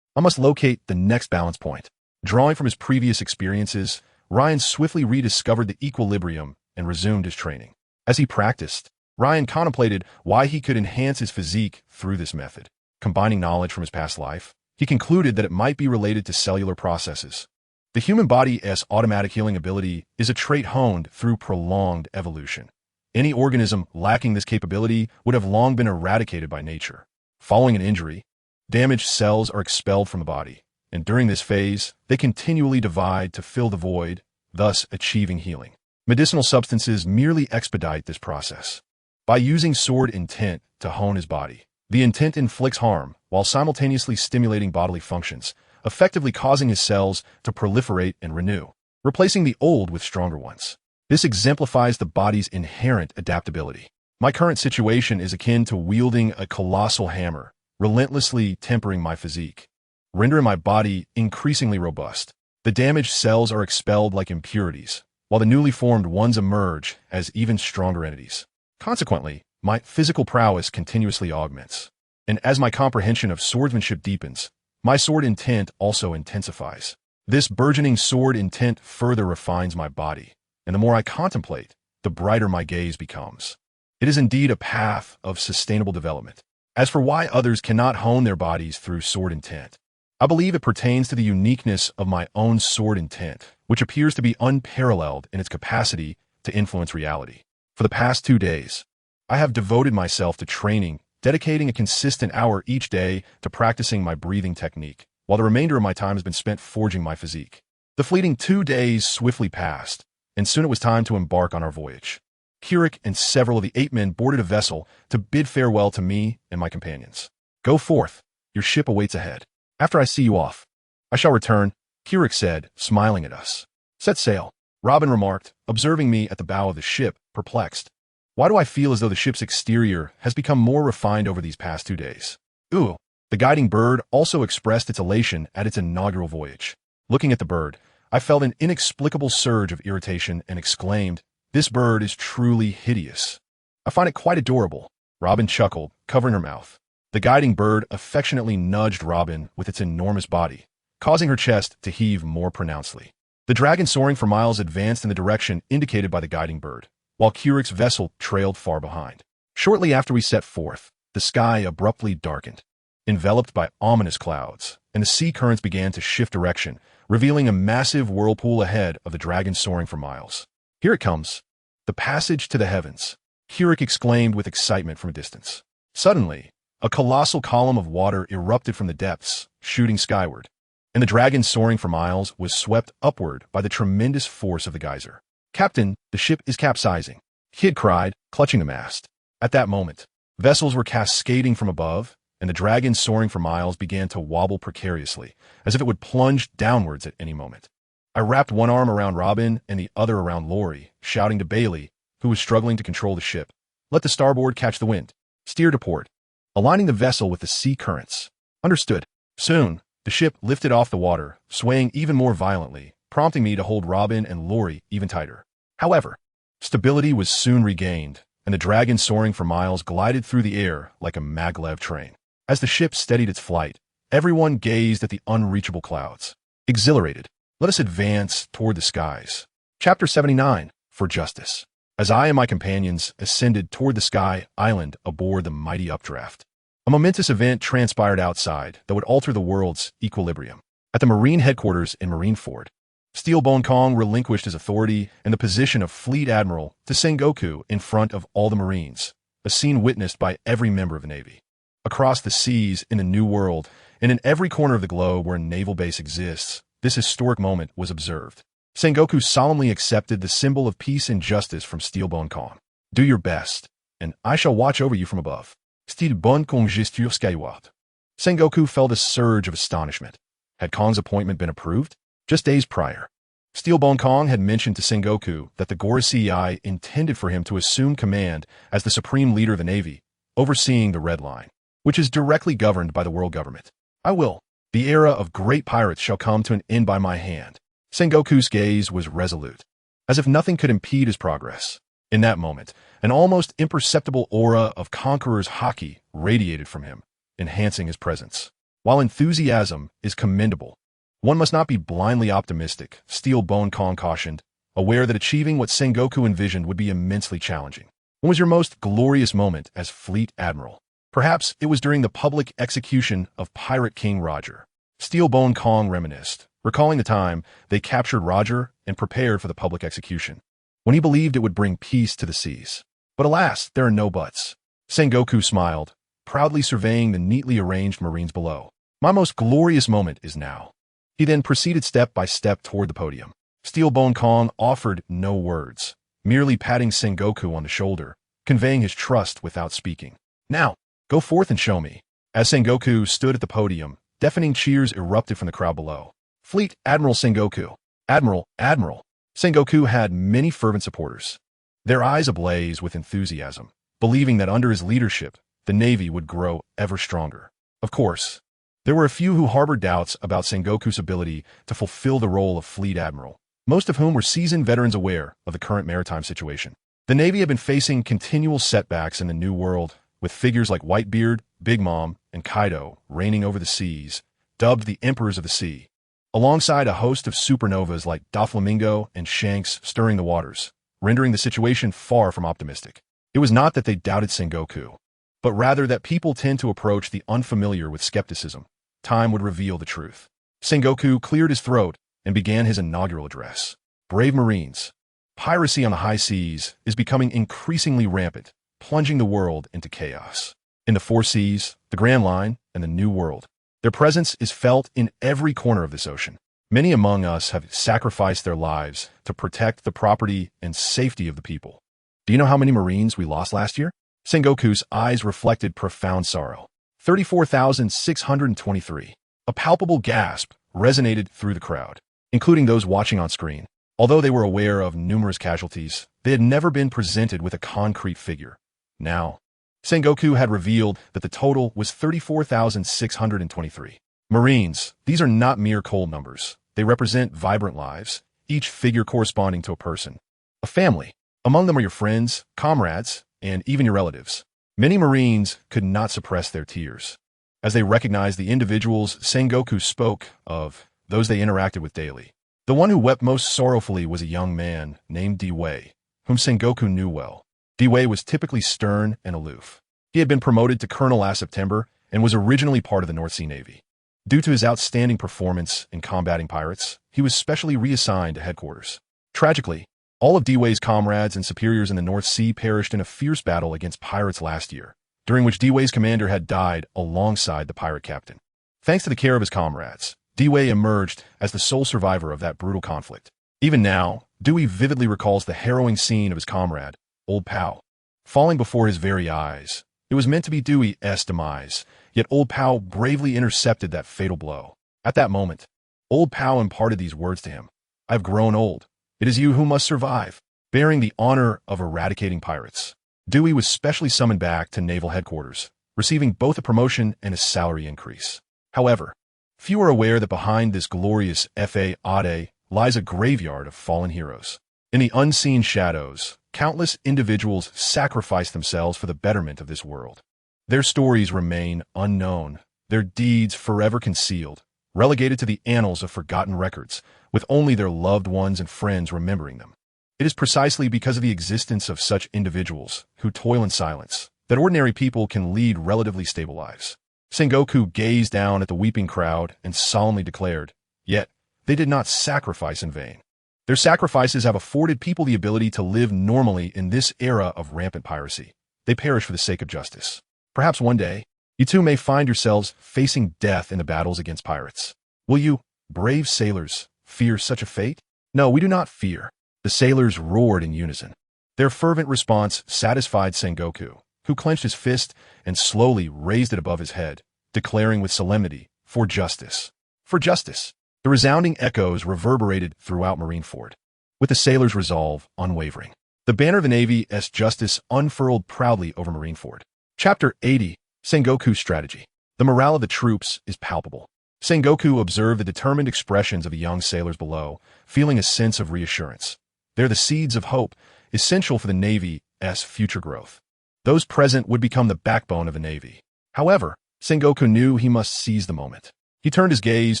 I must locate the next balance point. Drawing from his previous experiences, Ryan swiftly rediscovered the equilibrium and resumed his training. As he practiced, Ryan contemplated why he could enhance his physique through this method. Combining knowledge from his past life, he concluded that it might be related to cellular processes. The human body's automatic healing ability is a trait honed through prolonged evolution. Any organism lacking this capability would have long been eradicated by nature. Following an injury, damaged cells are expelled from the body, and during this phase, they continually divide to fill the void, thus achieving healing. Medicinal substances merely expedite this process. By using sword intent to hone his body, the intent inflicts harm while simultaneously stimulating bodily functions, effectively causing his cells to proliferate and renew, replacing the old with stronger ones. This exemplifies the body's inherent adaptability. My current situation is akin to wielding a colossal hammer, relentlessly tempering my physique, rendering my body increasingly robust. The damaged cells are expelled like impurities, while the newly formed ones emerge as even stronger entities. Consequently, my physical prowess continuously augments, and as my comprehension of swordsmanship deepens, my sword intent also intensifies. This burgeoning sword intent further refines my body, and the more I contemplate, the brighter my gaze becomes. It is indeed a path of sustainable development. As for why others cannot hone their bodies through sword intent, I believe it pertains to the uniqueness of my own sword intent, which appears to be unparalleled in its capacity to influence reality. For the past 2 days, I have devoted myself to training, dedicating a consistent hour each day to practicing my breathing technique, while the remainder of my time has been spent forging my physique. The fleeting 2 days swiftly passed, and soon it was time to embark on our voyage. Kirik and several of the 8 men boarded a vessel to bid farewell to me and my companions. "Go forth, your ship awaits ahead. After I see you off, I shall return," Kirik said, smiling at us. "Set sail," Robin remarked, observing me at the bow of the ship, perplexed. "Why do I feel as though the ship's exterior has become more refined over these past 2 days?" "Ooh." The guiding bird also expressed its elation at its inaugural voyage. Looking at the bird, I felt an inexplicable surge of irritation and exclaimed, "This bird is truly hideous." "I find it quite adorable," Robin chuckled, covering her mouth. The guiding bird affectionately nudged Robin with its enormous body, causing her chest to heave more pronouncedly. The dragon soaring for miles advanced in the direction indicated by the guiding bird, while Kirik's vessel trailed far behind. Shortly after we set forth, the sky abruptly darkened, enveloped by ominous clouds, and the sea currents began to shift direction, revealing a massive whirlpool ahead of the dragon soaring for miles. "Here it comes, the passage to the heavens," Kirik exclaimed with excitement from a distance. Suddenly, a colossal column of water erupted from the depths, shooting skyward, and the dragon soaring for miles was swept upward by the tremendous force of the geyser. "Captain, the ship is capsizing," Kid cried, clutching the mast. At that moment, vessels were cascading from above, and the dragon soaring for miles began to wobble precariously, as if it would plunge downwards at any moment. I wrapped one arm around Robin and the other around Lori, shouting to Bailey, who was struggling to control the ship, "Let the starboard catch the wind. Steer to port, aligning the vessel with the sea currents." "Understood." Soon, the ship lifted off the water, swaying even more violently, prompting me to hold Robin and Lori even tighter. However, stability was soon regained, and the dragon soaring for miles glided through the air like a maglev train. As the ship steadied its flight, everyone gazed at the unreachable clouds. Exhilarated, let us advance toward the skies. Chapter 79, For Justice. As I and my companions ascended toward the sky island aboard the mighty updraft, a momentous event transpired outside that would alter the world's equilibrium. At the Marine headquarters in Marineford, Steelbone Kong relinquished his authority and the position of Fleet Admiral to Sengoku in front of all the Marines, a scene witnessed by every member of the Navy. Across the seas in the New World, and in every corner of the globe where a naval base exists, this historic moment was observed. Sengoku solemnly accepted the symbol of peace and justice from Steelbone Kong. "Do your best, and I shall watch over you from above." Steelbone Kong gesture skyward. Sengoku felt a surge of astonishment. Had Kong's appointment been approved? Just days prior, Steelbone Kong had mentioned to Sengoku that the Gorosei intended for him to assume command as the supreme leader of the Navy, overseeing the Red Line, which is directly governed by the world government. "I will. The era of great pirates shall come to an end by my hand." Sengoku's gaze was resolute, as if nothing could impede his progress. In that moment, an almost imperceptible aura of conqueror's haki radiated from him, enhancing his presence. While enthusiasm is commendable, one must not be blindly optimistic, Steelbone Kong cautioned, aware that achieving what Sengoku envisioned would be immensely challenging. "When was your most glorious moment as Fleet Admiral?" "Perhaps it was during the public execution of Pirate King Roger." Steelbone Kong reminisced, recalling the time they captured Roger and prepared for the public execution, when he believed it would bring peace to the seas. But alas, there are no buts. Sengoku smiled, proudly surveying the neatly arranged Marines below. My most glorious moment is now. He then proceeded step by step toward the podium. Steelbone Kong offered no words, merely patting Sengoku on the shoulder, conveying his trust without speaking. Now, go forth and show me. As Sengoku stood at the podium, deafening cheers erupted from the crowd below. Fleet Admiral Sengoku. Admiral, Admiral. Sengoku had many fervent supporters, their eyes ablaze with enthusiasm, believing that under his leadership, the Navy would grow ever stronger. Of course, there were a few who harbored doubts about Sengoku's ability to fulfill the role of Fleet Admiral, most of whom were seasoned veterans aware of the current maritime situation. The Navy had been facing continual setbacks in the New World, with figures like Whitebeard, Big Mom, and Kaido reigning over the seas, dubbed the Emperors of the Sea, alongside a host of supernovas like Doflamingo and Shanks stirring the waters, rendering the situation far from optimistic. It was not that they doubted Sengoku, but rather that people tend to approach the unfamiliar with skepticism. Time would reveal the truth. Sengoku cleared his throat and began his inaugural address. Brave Marines, piracy on the high seas is becoming increasingly rampant, plunging the world into chaos. In the Four Seas, the Grand Line, and the New World, their presence is felt in every corner of this ocean. Many among us have sacrificed their lives to protect the property and safety of the people. Do you know how many Marines we lost last year? Sengoku's eyes reflected profound sorrow. 34,623. A palpable gasp resonated through the crowd, including those watching on screen. Although they were aware of numerous casualties, they had never been presented with a concrete figure. Now, Sengoku had revealed that the total was 34,623. Marines, these are not mere cold numbers. They represent vibrant lives, each figure corresponding to a person, a family. Among them are your friends, comrades, and even your relatives. Many Marines could not suppress their tears as they recognized the individuals Sengoku spoke of, those they interacted with daily. The one who wept most sorrowfully was a young man named D-Wei, whom Sengoku knew well. D-Wei was typically stern and aloof. He had been promoted to colonel last September and was originally part of the North Sea Navy. Due to his outstanding performance in combating pirates, he was specially reassigned to headquarters. Tragically, all of D-Wei's comrades and superiors in the North Sea perished in a fierce battle against pirates last year, during which D-Wei's commander had died alongside the pirate captain. Thanks to the care of his comrades, D-Wei emerged as the sole survivor of that brutal conflict. Even now, Dewey vividly recalls the harrowing scene of his comrade, Old Pal, falling before his very eyes. It was meant to be Dewey's demise, yet Old Pal bravely intercepted that fatal blow. At that moment, Old Pal imparted these words to him. I have grown old. It is you who must survive. Bearing the honor of eradicating pirates, Dewey was specially summoned back to naval headquarters, receiving both a promotion and a salary increase. However, few are aware that behind this glorious F.A.A.D.E. lies a graveyard of fallen heroes. In the unseen shadows, countless individuals sacrifice themselves for the betterment of this world. Their stories remain unknown, their deeds forever concealed, relegated to the annals of forgotten records, with only their loved ones and friends remembering them. It is precisely because of the existence of such individuals, who toil in silence, that ordinary people can lead relatively stable lives. Sengoku gazed down at the weeping crowd and solemnly declared, yet, they did not sacrifice in vain. Their sacrifices have afforded people the ability to live normally in this era of rampant piracy. They perish for the sake of justice. Perhaps one day, you too may find yourselves facing death in the battles against pirates. Will you, brave sailors, fear such a fate? No, we do not fear. The sailors roared in unison. Their fervent response satisfied Sengoku, who clenched his fist and slowly raised it above his head, declaring with solemnity, for justice. For justice. The resounding echoes reverberated throughout Marineford, with the sailors' resolve unwavering. The banner of the Navy's justice unfurled proudly over Marineford. Chapter 80, Sengoku's Strategy. The morale of the troops is palpable. Sengoku observed the determined expressions of the young sailors below, feeling a sense of reassurance. They're the seeds of hope, essential for the Navy's future growth. Those present would become the backbone of the Navy. However, Sengoku knew he must seize the moment. He turned his gaze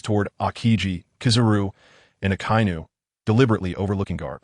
toward Akiji, Kizaru, and Akainu, deliberately overlooking Garp,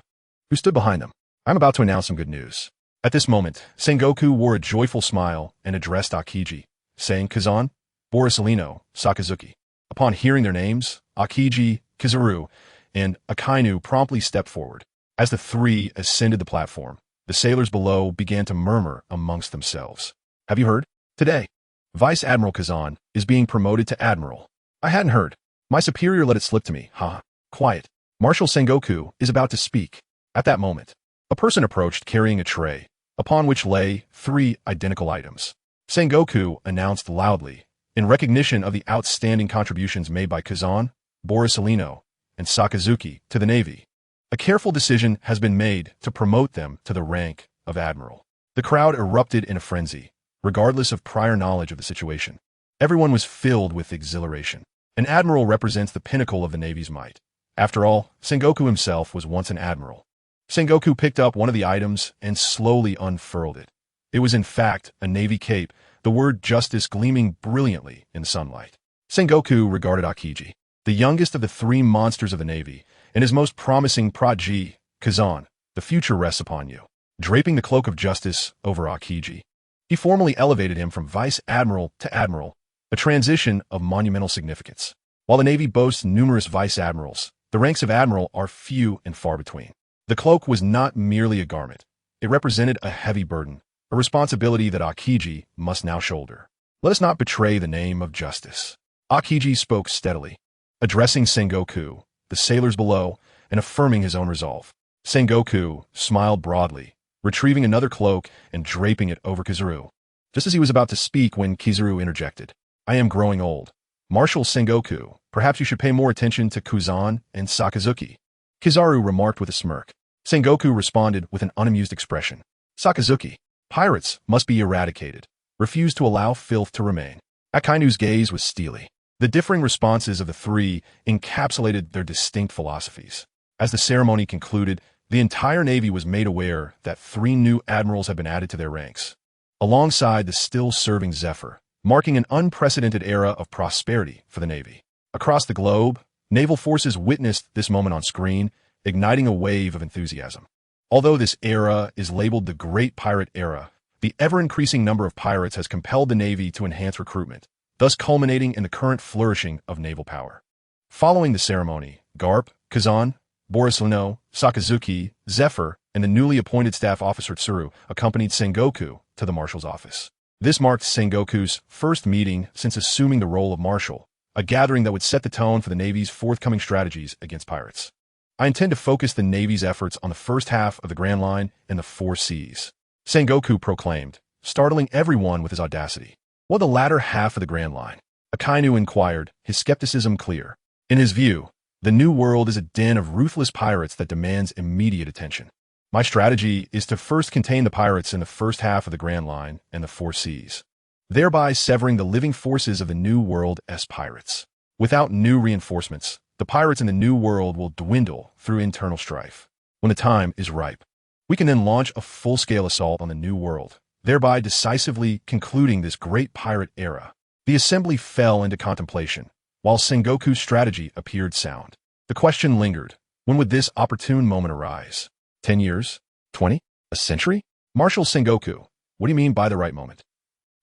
who stood behind them. I'm about to announce some good news. At this moment, Sengoku wore a joyful smile and addressed Akiji, saying, Kazan, Borisolino, Sakazuki. Upon hearing their names, Akiji Kizaru, and Akainu promptly stepped forward. As the three ascended the platform, the sailors below began to murmur amongst themselves. Have you heard? Today, Vice Admiral Kazan is being promoted to Admiral. I hadn't heard. My superior let it slip to me. Ha. Quiet. Marshal Sengoku is about to speak. At that moment, a person approached carrying a tray, upon which lay 3 identical items. Sengoku announced loudly, in recognition of the outstanding contributions made by Kazan, Borsalino, and Sakazuki to the Navy. A careful decision has been made to promote them to the rank of Admiral. The crowd erupted in a frenzy, regardless of prior knowledge of the situation. Everyone was filled with exhilaration. An admiral represents the pinnacle of the Navy's might. After all, Sengoku himself was once an admiral. Sengoku picked up one of the items and slowly unfurled it. It was in fact a Navy cape, the word justice gleaming brilliantly in the sunlight. Sengoku regarded Akiji, the youngest of the 3 monsters of the Navy, and his most promising protege, Kazan. The future rests upon you. Draping the cloak of justice over Akiji, he formally elevated him from Vice Admiral to Admiral, a transition of monumental significance. While the Navy boasts numerous Vice Admirals, the ranks of Admiral are few and far between. The cloak was not merely a garment. It represented a heavy burden, a responsibility that Akiji must now shoulder. Let us not betray the name of justice. Akiji spoke steadily, addressing Sengoku, the sailors below, and affirming his own resolve. Sengoku smiled broadly, retrieving another cloak and draping it over Kizaru. Just as he was about to speak when Kizaru interjected, I am growing old. Marshal Sengoku, perhaps you should pay more attention to Kuzan and Sakazuki. Kizaru remarked with a smirk. Sengoku responded with an unamused expression. Sakazuki, pirates must be eradicated. Refuse to allow filth to remain. Akainu's gaze was steely. The differing responses of the 3 encapsulated their distinct philosophies. As the ceremony concluded, the entire Navy was made aware that 3 new admirals had been added to their ranks, alongside the still-serving Zephyr, marking an unprecedented era of prosperity for the Navy. Across the globe, naval forces witnessed this moment on screen, igniting a wave of enthusiasm. Although this era is labeled the Great Pirate Era, the ever-increasing number of pirates has compelled the Navy to enhance recruitment, thus culminating in the current flourishing of naval power. Following the ceremony, Garp, Kazan, Borsalino, Sakazuki, Zephyr, and the newly appointed staff officer Tsuru accompanied Sengoku to the marshal's office. This marked Sengoku's first meeting since assuming the role of marshal, a gathering that would set the tone for the Navy's forthcoming strategies against pirates. I intend to focus the Navy's efforts on the first half of the Grand Line and the 4 seas, Sengoku proclaimed, startling everyone with his audacity. What the latter half of the Grand Line? Akainu inquired, his skepticism clear. In his view, the New World is a den of ruthless pirates that demands immediate attention. My strategy is to first contain the pirates in the first half of the Grand Line and the 4 seas, thereby severing the living forces of the New World's pirates. Without new reinforcements, the pirates in the New World will dwindle through internal strife. When the time is ripe, we can then launch a full-scale assault on the New World, thereby decisively concluding this great pirate era. The assembly fell into contemplation, while Sengoku's strategy appeared sound. The question lingered, when would this opportune moment arise? 10 years? 20? A century? Marshal Sengoku, what do you mean by the right moment?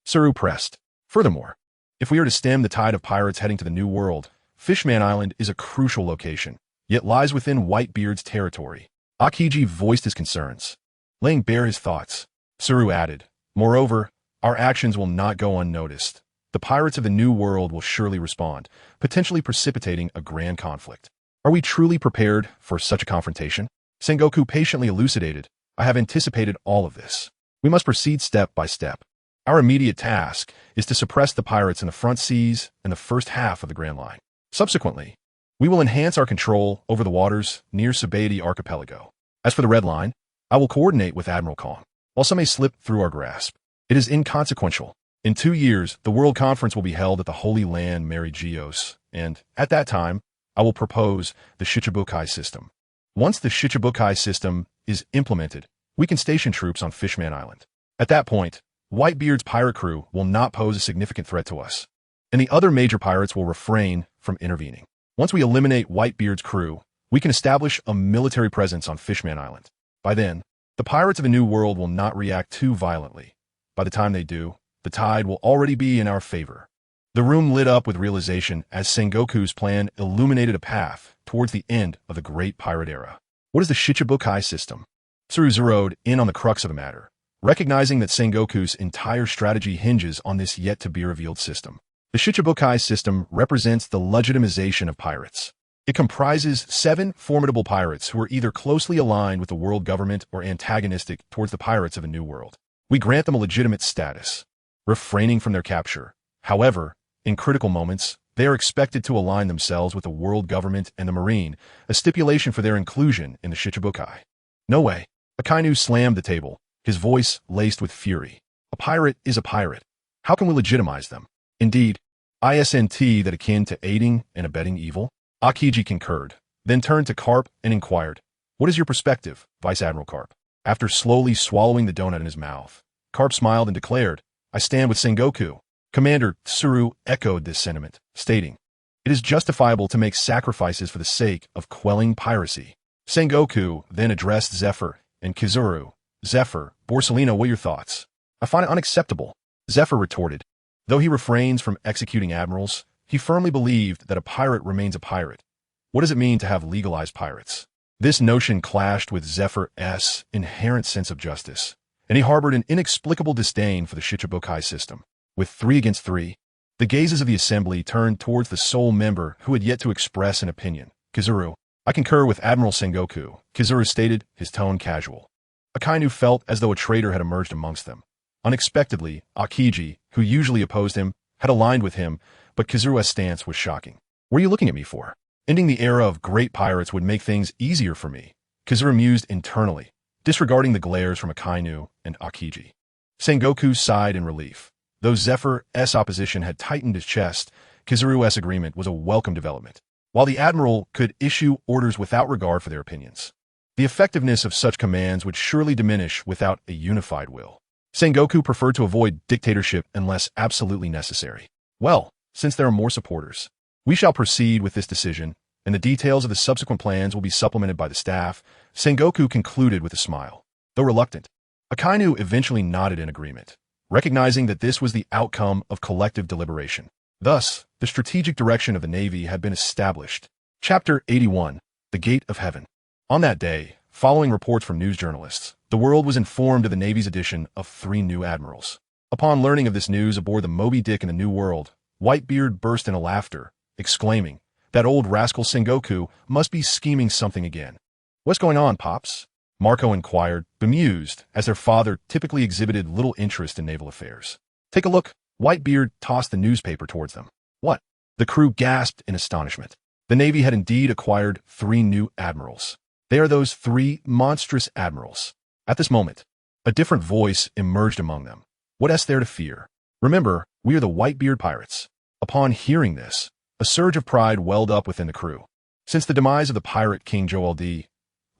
Tsuru pressed. Furthermore, if we are to stem the tide of pirates heading to the New World, Fishman Island is a crucial location, yet lies within Whitebeard's territory. Akiji voiced his concerns, laying bare his thoughts. Tsuru added, moreover, our actions will not go unnoticed. The pirates of the New World will surely respond, potentially precipitating a grand conflict. Are we truly prepared for such a confrontation? Sengoku patiently elucidated, I have anticipated all of this. We must proceed step by step. Our immediate task is to suppress the pirates in the front seas and the first half of the Grand Line. Subsequently, we will enhance our control over the waters near Subedi Archipelago. As for the Red Line, I will coordinate with Admiral Kong. While some may slip through our grasp, it is inconsequential. In 2 years, the World Conference will be held at the Holy Land Mary Geos, and at that time, I will propose the Shichibukai system. Once the Shichibukai system is implemented, we can station troops on Fishman Island. At that point, Whitebeard's pirate crew will not pose a significant threat to us, and the other major pirates will refrain from intervening. Once we eliminate Whitebeard's crew, we can establish a military presence on Fishman Island. By then, the pirates of the New World will not react too violently. By the time they do, the tide will already be in our favor. The room lit up with realization as Sengoku's plan illuminated a path towards the end of the Great Pirate Era. What is the Shichibukai system? Tsuru zeroed in on the crux of the matter, recognizing that Sengoku's entire strategy hinges on this yet-to-be-revealed system. The Shichibukai system represents the legitimization of pirates. It comprises 7 formidable pirates who are either closely aligned with the world government or antagonistic towards the pirates of a new world. We grant them a legitimate status, refraining from their capture. However, in critical moments, they are expected to align themselves with the world government and the Marine, a stipulation for their inclusion in the Shichibukai. No way. Akainu slammed the table, his voice laced with fury. A pirate is a pirate. How can we legitimize them? Indeed, isn't that akin to aiding and abetting evil? Akiji concurred, then turned to Carp and inquired, "What is your perspective, Vice Admiral Carp?" After slowly swallowing the donut in his mouth, Carp smiled and declared, "I stand with Sengoku." Commander Tsuru echoed this sentiment, stating, "It is justifiable to make sacrifices for the sake of quelling piracy." Sengoku then addressed Zephyr and Kizuru. "Zephyr, Borsalino, what are your thoughts?" "I find it unacceptable," Zephyr retorted. Though he refrains from executing admirals, he firmly believed that a pirate remains a pirate. What does it mean to have legalized pirates? This notion clashed with Zephyr's inherent sense of justice, and he harbored an inexplicable disdain for the Shichibukai system. With 3 against 3, the gazes of the assembly turned towards the sole member who had yet to express an opinion, Kizuru. "I concur with Admiral Sengoku," Kizuru stated, his tone casual. Akainu felt as though a traitor had emerged amongst them. Unexpectedly, Akiji, who usually opposed him, had aligned with him, but Kizuru's stance was shocking. "What are you looking at me for? Ending the era of great pirates would make things easier for me," Kizuru mused internally, disregarding the glares from Akainu and Akiji. Sengoku sighed in relief. Though Zephyr's opposition had tightened his chest, Kizuru's agreement was a welcome development. While the admiral could issue orders without regard for their opinions, the effectiveness of such commands would surely diminish without a unified will. Sengoku preferred to avoid dictatorship unless absolutely necessary. "Well, since there are more supporters, we shall proceed with this decision, and the details of the subsequent plans will be supplemented by the staff," Sengoku concluded with a smile. Though reluctant, Akainu eventually nodded in agreement, recognizing that this was the outcome of collective deliberation. Thus, the strategic direction of the Navy had been established. Chapter 81, The Gate of Heaven. On that day, following reports from news journalists, the world was informed of the Navy's addition of 3 new admirals. Upon learning of this news aboard the Moby Dick in the New World, Whitebeard burst into laughter, exclaiming, "That old rascal Sengoku must be scheming something again." "What's going on, Pops?" Marco inquired, bemused, as their father typically exhibited little interest in naval affairs. "Take a look." Whitebeard tossed the newspaper towards them. "What?" The crew gasped in astonishment. The Navy had indeed acquired 3 new admirals. They are those 3 monstrous admirals. At this moment, a different voice emerged among them. "What is there to fear? Remember, we are the Whitebeard pirates." Upon hearing this, a surge of pride welled up within the crew. Since the demise of the pirate King Joel D.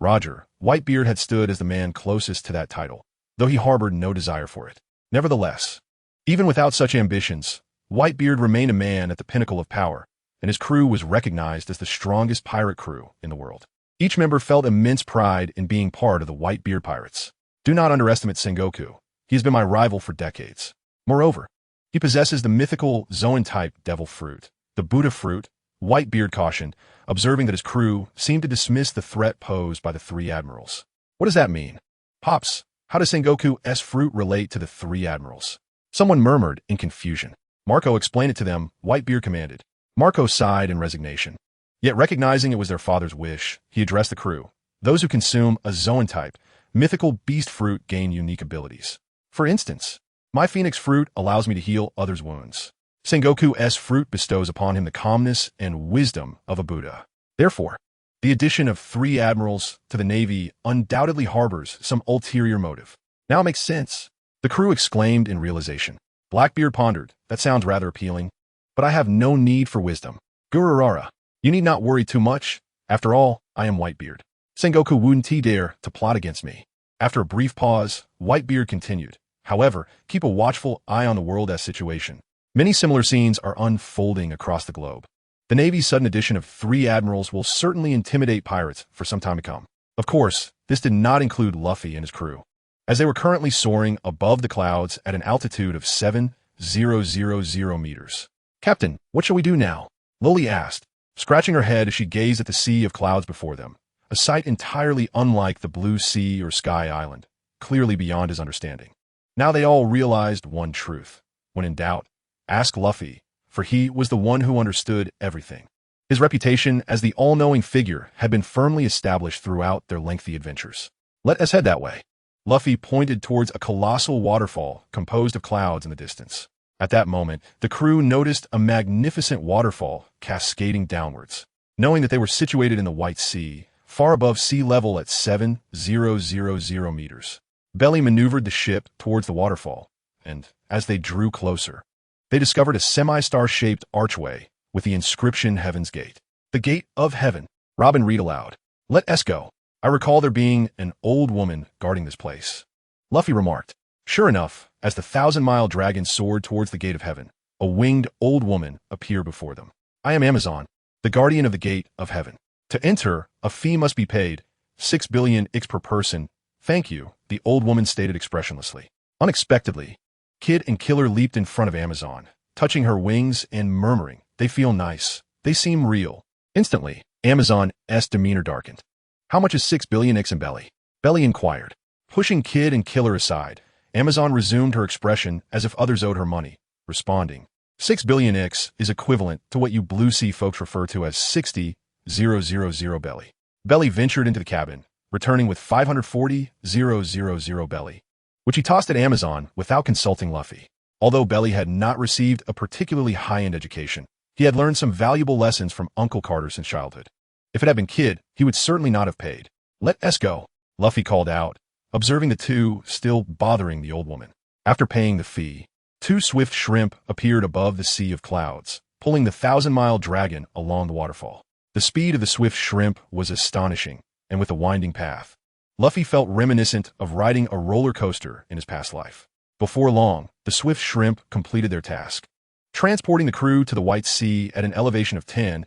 Roger, Whitebeard had stood as the man closest to that title, though he harbored no desire for it. Nevertheless, even without such ambitions, Whitebeard remained a man at the pinnacle of power, and his crew was recognized as the strongest pirate crew in the world. Each member felt immense pride in being part of the Whitebeard pirates. Do not underestimate Sengoku. He has been my rival for decades. Moreover, he possesses the mythical Zoan-type devil fruit, the Buddha fruit. Whitebeard cautioned, observing that his crew seemed to dismiss the threat posed by the 3 admirals. "What does that mean?" "Pops, how does Sengoku's fruit relate to the 3 admirals?" Someone murmured in confusion. "Marco, explain it to them," Whitebeard commanded. Marco sighed in resignation. Yet recognizing it was their father's wish, he addressed the crew. "Those who consume a Zoan-type, mythical beast fruit gain unique abilities. For instance, my phoenix fruit allows me to heal others' wounds. Sengoku's fruit bestows upon him the calmness and wisdom of a Buddha. Therefore, the addition of 3 admirals to the Navy undoubtedly harbors some ulterior motive." "Now it makes sense," the crew exclaimed in realization. Blackbeard pondered, "That sounds rather appealing, but I have no need for wisdom. Gururara, you need not worry too much. After all, I am Whitebeard. Sengoku wouldn't dare to plot against me." After a brief pause, Whitebeard continued, "However, keep a watchful eye on the world's situation. Many similar scenes are unfolding across the globe. The Navy's sudden addition of 3 admirals will certainly intimidate pirates for some time to come." Of course, this did not include Luffy and his crew, as they were currently soaring above the clouds at an altitude of 7,000 meters. "Captain, what shall we do now?" Lily asked, scratching her head as she gazed at the sea of clouds before them, a sight entirely unlike the blue sea or sky island, clearly beyond his understanding. Now they all realized one truth. When in doubt, ask Luffy, for he was the one who understood everything. His reputation as the all-knowing figure had been firmly established throughout their lengthy adventures. "Let us head that way." Luffy pointed towards a colossal waterfall composed of clouds in the distance. At that moment, the crew noticed a magnificent waterfall cascading downwards. Knowing that they were situated in the White Sea, far above sea level at 7,000 meters, Belly maneuvered the ship towards the waterfall, and as they drew closer, they discovered a semi-star-shaped archway with the inscription Heaven's Gate. "The Gate of Heaven," Robin read aloud. "Let us go. I recall there being an old woman guarding this place," Luffy remarked. Sure enough, as the 1,000-mile dragon soared towards the Gate of Heaven, a winged old woman appeared before them. "I am Amazon, the guardian of the Gate of Heaven. To enter, a fee must be paid, 6 billion ix per person. Thank you," the old woman stated expressionlessly. Unexpectedly, Kid and Killer leaped in front of Amazon, touching her wings and murmuring, "They feel nice. They seem real." Instantly, Amazon's demeanor darkened. "How much is 6 billion ix in Belly?" Belly inquired. Pushing Kid and Killer aside, Amazon resumed her expression as if others owed her money, responding, 6 billion ix is equivalent to what you Blue Sea folks refer to as 60,000 Belly. Belly ventured into the cabin, returning with 540,000 Belly, which he tossed at Amazon without consulting Luffy. Although Belly had not received a particularly high-end education, he had learned some valuable lessons from Uncle Carter since childhood. If it had been Kid, he would certainly not have paid. "Let us go," Luffy called out, observing the two still bothering the old woman. After paying the fee, 2 swift shrimp appeared above the sea of clouds, pulling the 1,000-mile dragon along the waterfall. The speed of the swift shrimp was astonishing, and with a winding path, Luffy felt reminiscent of riding a roller coaster in his past life. Before long, the swift shrimp completed their task, transporting the crew to the White Sea at an elevation of 10,000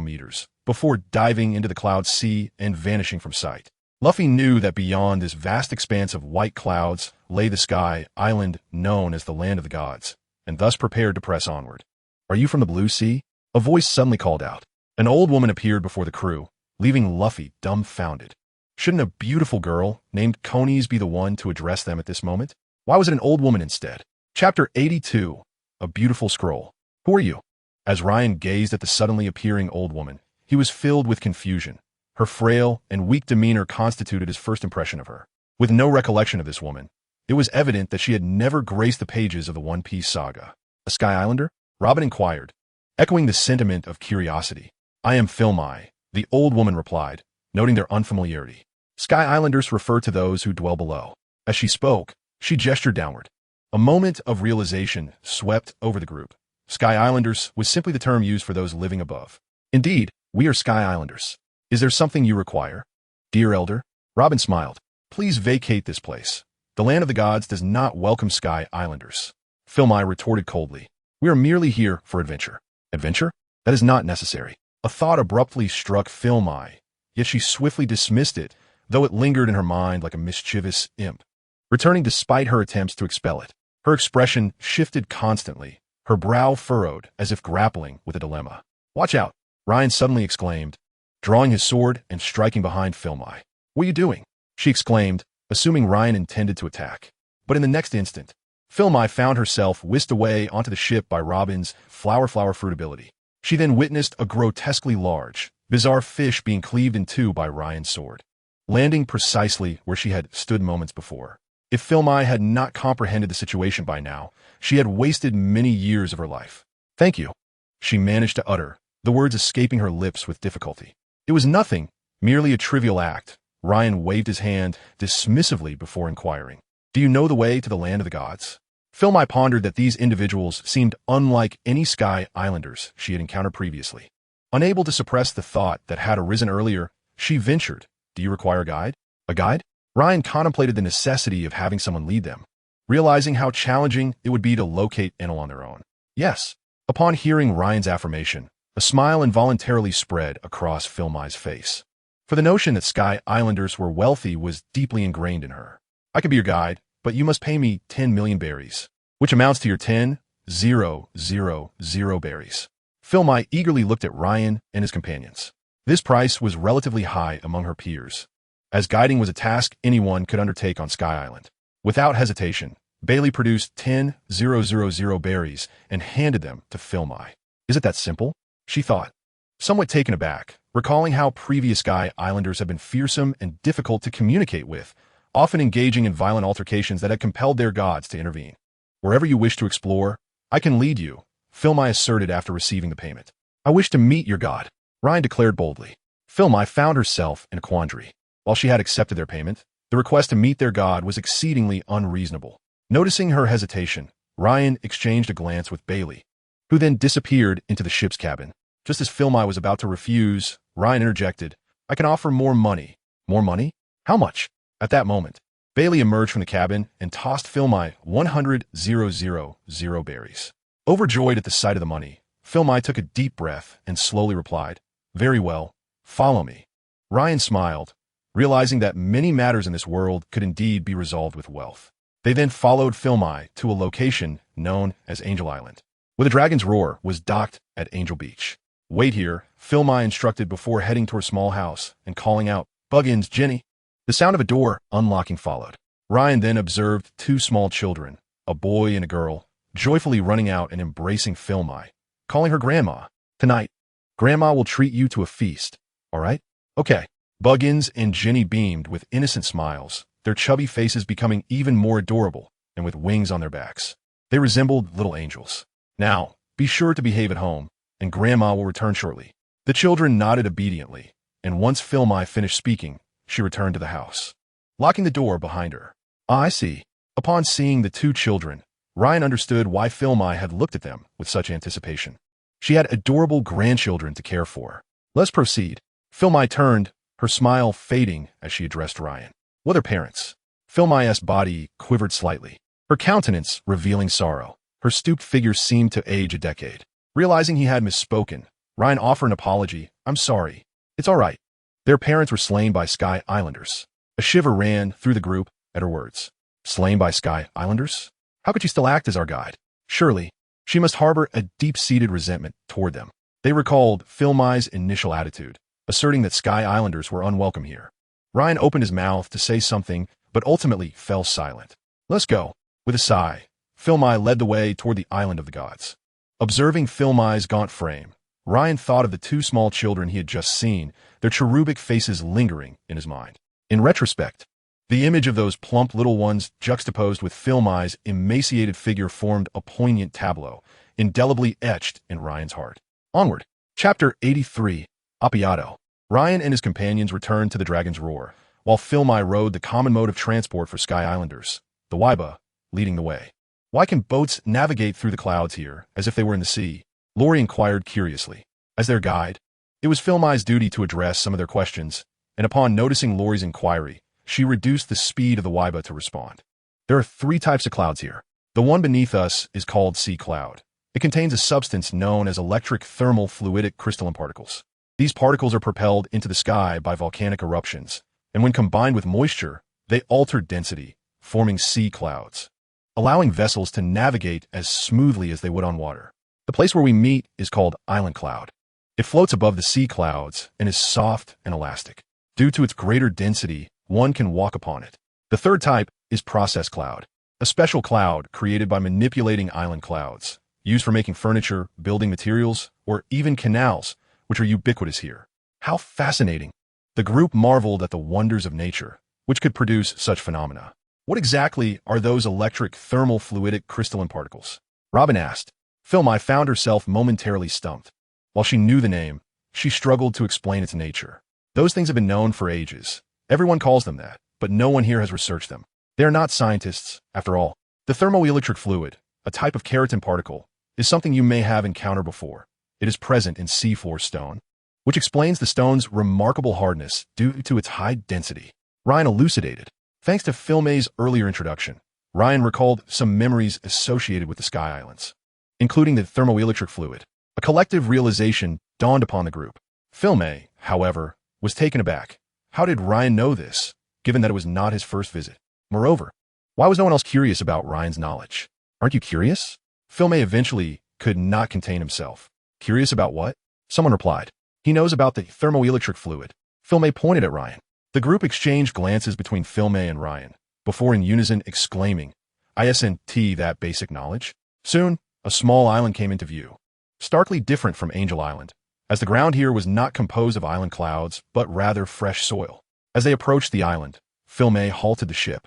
meters, before diving into the cloud sea and vanishing from sight. Luffy knew that beyond this vast expanse of white clouds lay the sky island known as the Land of the Gods, and thus prepared to press onward. "Are you from the Blue Sea?" a voice suddenly called out. An old woman appeared before the crew, leaving Luffy dumbfounded. Shouldn't a beautiful girl named Conies be the one to address them at this moment? Why was it an old woman instead? Chapter 82, A Beautiful Scroll. "Who are you?" As Ryan gazed at the suddenly appearing old woman, he was filled with confusion. Her frail and weak demeanor constituted his first impression of her. With no recollection of this woman, it was evident that she had never graced the pages of the One Piece saga. "A Sky Islander?" Robin inquired, echoing the sentiment of curiosity. "I am Philmai," the old woman replied, noting their unfamiliarity. "Sky Islanders refer to those who dwell below." As she spoke, she gestured downward. A moment of realization swept over the group. Sky Islanders was simply the term used for those living above. "Indeed, we are Sky Islanders. Is there something you require?" "Dear Elder," Robin smiled, "please vacate this place. The Land of the Gods does not welcome Sky Islanders." Philmai retorted coldly, "We are merely here for adventure." "Adventure? That is not necessary." A thought abruptly struck Philmai, yet she swiftly dismissed it, though it lingered in her mind like a mischievous imp, returning despite her attempts to expel it. Her expression shifted constantly, her brow furrowed as if grappling with a dilemma. "Watch out," Ryan suddenly exclaimed, drawing his sword and striking behind Philmai. "What are you doing?" she exclaimed, assuming Ryan intended to attack. But in the next instant, Philmai found herself whisked away onto the ship by Robin's flower fruit ability. She then witnessed a grotesquely large, bizarre fish being cleaved in two by Ryan's sword, landing precisely where she had stood moments before. If Philmai had not comprehended the situation by now, she had wasted many years of her life. "Thank you," she managed to utter, the words escaping her lips with difficulty. "It was nothing, merely a trivial act." Ryan waved his hand dismissively before inquiring, "Do you know the way to the Land of the Gods?" Philmai pondered that these individuals seemed unlike any Sky Islanders she had encountered previously. Unable to suppress the thought that had arisen earlier, she ventured, "Do you require a guide?" "A guide?" Ryan contemplated the necessity of having someone lead them, realizing how challenging it would be to locate Enel on their own. "Yes." Upon hearing Ryan's affirmation, a smile involuntarily spread across Philmai's face. For the notion that Sky Islanders were wealthy was deeply ingrained in her. "I can be your guide, but you must pay me 10 million berries," which amounts to your 10 0.000 berries. Philmy eagerly looked at Ryan and his companions. This price was relatively high among her peers, as guiding was a task anyone could undertake on Sky Island. Without hesitation, Bailey produced 10,000 berries and handed them to Philmy. Is it that simple? She thought, somewhat taken aback, recalling how previous Sky Islanders had been fearsome and difficult to communicate with, often engaging in violent altercations that had compelled their gods to intervene. Wherever you wish to explore, I can lead you, Philmy asserted after receiving the payment. I wish to meet your god, Ryan declared boldly. Philmy found herself in a quandary. While she had accepted their payment, the request to meet their god was exceedingly unreasonable. Noticing her hesitation, Ryan exchanged a glance with Bailey, who then disappeared into the ship's cabin. Just as Philmy was about to refuse, Ryan interjected, I can offer more money. More money? How much? At that moment, Bailey emerged from the cabin and tossed Philmy 100,000 berries. Overjoyed at the sight of the money, Philmy took a deep breath and slowly replied, Very well, follow me. Ryan smiled, realizing that many matters in this world could indeed be resolved with wealth. They then followed Philmy to a location known as Angel Island, where the Dragon's Roar was docked at Angel Beach. Wait here, Philmy instructed before heading to her small house and calling out, Buggins, Jenny. The sound of a door unlocking followed. Ryan then observed two small children, a boy and a girl, joyfully running out and embracing Philmy, calling her Grandma. Tonight, Grandma will treat you to a feast, all right? Okay. Buggins and Jenny beamed with innocent smiles, their chubby faces becoming even more adorable and with wings on their backs. They resembled little angels. Now, be sure to behave at home, and Grandma will return shortly. The children nodded obediently, and once Philmy finished speaking, she returned to the house, locking the door behind her. I see. Upon seeing the two children, Ryan understood why Philmy had looked at them with such anticipation. She had adorable grandchildren to care for. Let's proceed. Philmy turned, her smile fading as she addressed Ryan. What are parents? Philmy's body quivered slightly, her countenance revealing sorrow. Her stooped figure seemed to age a decade. Realizing he had misspoken, Ryan offered an apology. I'm sorry. It's all right. Their parents were slain by Sky Islanders. A shiver ran through the group at her words. Slain by Sky Islanders? How could she still act as our guide? Surely, she must harbor a deep-seated resentment toward them. They recalled Philmy's initial attitude, asserting that Sky Islanders were unwelcome here. Ryan opened his mouth to say something, but ultimately fell silent. Let's go. With a sigh, Philmy led the way toward the island of the gods. Observing Philmy's gaunt frame, Ryan thought of the two small children he had just seen, their cherubic faces lingering in his mind. In retrospect, the image of those plump little ones juxtaposed with Philmy's emaciated figure formed a poignant tableau, indelibly etched in Ryan's heart. Onward. Chapter 83. Appiato. Ryan and his companions returned to the Dragon's Roar, while Philmy rode the common mode of transport for Sky Islanders, the Waiba, leading the way. Why can boats navigate through the clouds here, as if they were in the sea? Lori inquired curiously. As their guide, it was Philmy's duty to address some of their questions, and upon noticing Lori's inquiry, she reduced the speed of the Waiba to respond. There are 3 types of clouds here. The one beneath us is called sea cloud. It contains a substance known as electric thermal fluidic crystalline particles. These particles are propelled into the sky by volcanic eruptions, and when combined with moisture, they alter density, forming sea clouds, allowing vessels to navigate as smoothly as they would on water. The place where we meet is called island cloud. It floats above the sea clouds and is soft and elastic. Due to its greater density, one can walk upon it. The third type is process cloud, a special cloud created by manipulating island clouds, used for making furniture, building materials, or even canals, which are ubiquitous here. How fascinating! The group marveled at the wonders of nature, which could produce such phenomena. What exactly are those electric thermal fluidic crystalline particles? Robin asked. Philmy found herself momentarily stumped. While she knew the name, she struggled to explain its nature. Those things have been known for ages. Everyone calls them that, but no one here has researched them. They are not scientists, after all. The thermoelectric fluid, a type of keratin particle, is something you may have encountered before. It is present in seafloor stone, which explains the stone's remarkable hardness due to its high density. Ryan elucidated. Thanks to Philmy's earlier introduction, Ryan recalled some memories associated with the Sky Islands, including the thermoelectric fluid. A collective realization dawned upon the group. Philmy, however, was taken aback. How did Ryan know this, given that it was not his first visit? Moreover, why was no one else curious about Ryan's knowledge? Aren't you curious? Filme eventually could not contain himself. Curious about what? Someone replied. He knows about the thermoelectric fluid. Filme pointed at Ryan. The group exchanged glances between Filme and Ryan, before in unison exclaiming, "Isn't that basic knowledge?" Soon, a small island came into view, starkly different from Angel Island, as the ground here was not composed of island clouds, but rather fresh soil. As they approached the island, Filme halted the ship,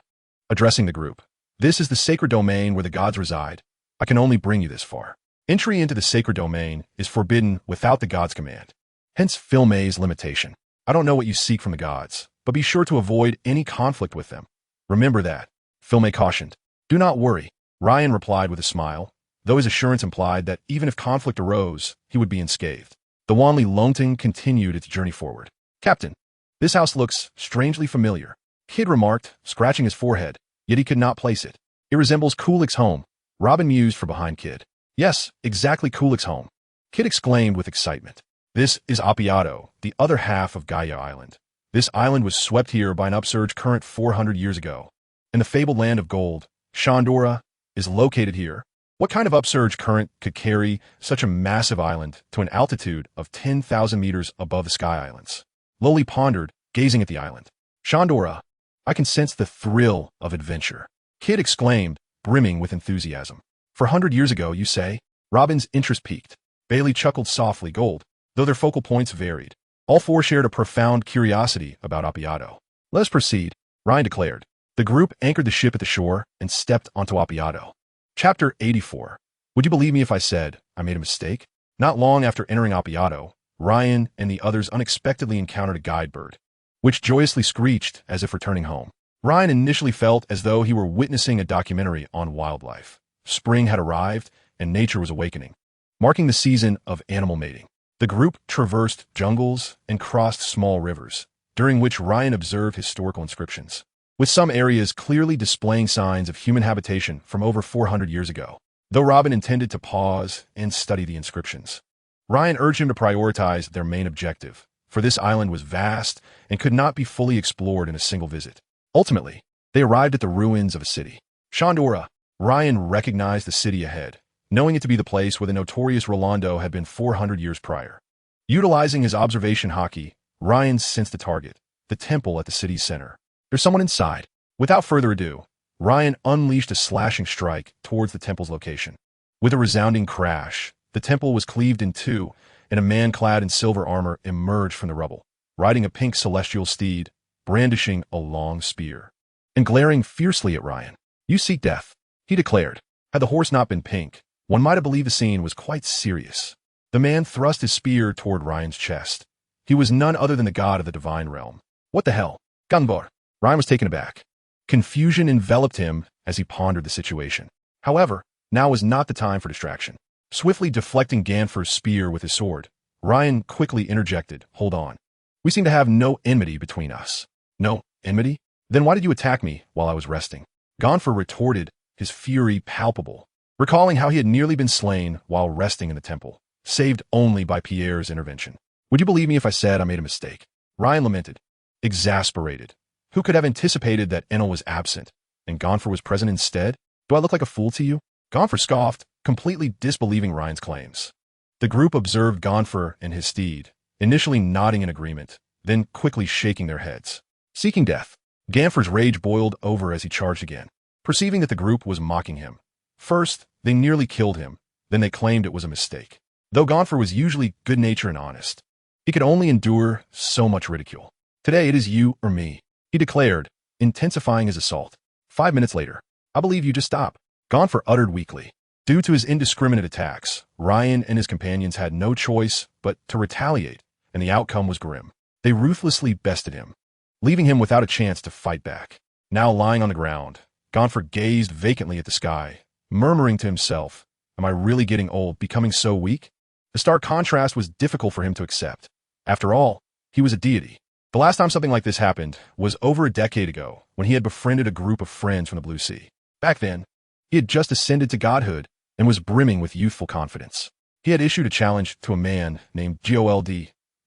addressing the group. "This is the sacred domain where the gods reside. I can only bring you this far. Entry into the sacred domain is forbidden without the gods' command. Hence Filme's limitation. I don't know what you seek from the gods, but be sure to avoid any conflict with them. Remember that," Filme cautioned. "Do not worry," Ryan replied with a smile, though his assurance implied that even if conflict arose, he would be unscathed. The Wanli Longting continued its journey forward. "Captain, this house looks strangely familiar," Kid remarked, scratching his forehead, yet he could not place it. "It resembles Kulik's home," Robin mused from behind Kid. "Yes, exactly Kulik's home," Kid exclaimed with excitement. "This is Appiato, the other half of Gaia Island. This island was swept here by an upsurge current 400 years ago. And the fabled land of gold, Shandora, is located here. What kind of upsurge current could carry such a massive island to an altitude of 10,000 meters above the Sky Islands?" Loli pondered, gazing at the island. "Shandora, I can sense the thrill of adventure," Kid exclaimed, brimming with enthusiasm. "For 100 years ago, you say?" Robin's interest piqued. Bailey chuckled softly, gold, though their focal points varied. All four shared a profound curiosity about Appiato. "Let us proceed," Ryan declared. The group anchored the ship at the shore and stepped onto Appiato. Chapter 84. Would you believe me if I said I made a mistake? Not long after entering Appiato, Ryan and the others unexpectedly encountered a guide bird, which joyously screeched as if returning home. Ryan initially felt as though he were witnessing a documentary on wildlife. Spring had arrived, and nature was awakening, marking the season of animal mating. The group traversed jungles and crossed small rivers, during which Ryan observed historical inscriptions, with some areas clearly displaying signs of human habitation from over 400 years ago. Though Robin intended to pause and study the inscriptions, Ryan urged him to prioritize their main objective, for this island was vast and could not be fully explored in a single visit. Ultimately, they arrived at the ruins of a city. Shandora. Ryan recognized the city ahead, knowing it to be the place where the notorious Rolando had been 400 years prior. Utilizing his observation hockey, Ryan sensed the target, the temple at the city's center. "There's someone inside." Without further ado, Ryan unleashed a slashing strike towards the temple's location. With a resounding crash, the temple was cleaved in two, and a man clad in silver armor emerged from the rubble, riding a pink celestial steed, brandishing a long spear, and glaring fiercely at Ryan. "You seek death," he declared. Had the horse not been pink, one might have believed the scene was quite serious. The man thrust his spear toward Ryan's chest. He was none other than the god of the divine realm. "What the hell?" Gunbar. Ryan was taken aback. Confusion enveloped him as he pondered the situation. However, now was not the time for distraction. Swiftly deflecting Ganfer's spear with his sword, Ryan quickly interjected, "Hold on. We seem to have no enmity between us." "No enmity? Then why did you attack me while I was resting?" Ganfer retorted, his fury palpable, recalling how he had nearly been slain while resting in the temple, saved only by Pierre's intervention. "Would you believe me if I said I made a mistake?" Ryan lamented, exasperated. Who could have anticipated that Enel was absent, and Ganfer was present instead? "Do I look like a fool to you?" Ganfer scoffed, completely disbelieving Ryan's claims. The group observed Ganfer and his steed, initially nodding in agreement, then quickly shaking their heads. Seeking death. Ganfer's rage boiled over as he charged again, perceiving that the group was mocking him. First, they nearly killed him, then they claimed it was a mistake. Though Ganfer was usually good-natured and honest, he could only endure so much ridicule. "Today it is you or me," he declared, intensifying his assault. 5 minutes later, "I believe you just stop," Ganfer uttered weakly. Due to his indiscriminate attacks, Ryan and his companions had no choice but to retaliate, and the outcome was grim. They ruthlessly bested him, leaving him without a chance to fight back. Now lying on the ground, Ganfer gazed vacantly at the sky, murmuring to himself, "Am I really getting old, becoming so weak?" The stark contrast was difficult for him to accept. After all, he was a deity. The last time something like this happened was over a decade ago, when he had befriended a group of friends from the Blue Sea. Back then, he had just ascended to godhood and was brimming with youthful confidence. He had issued a challenge to a man named Gold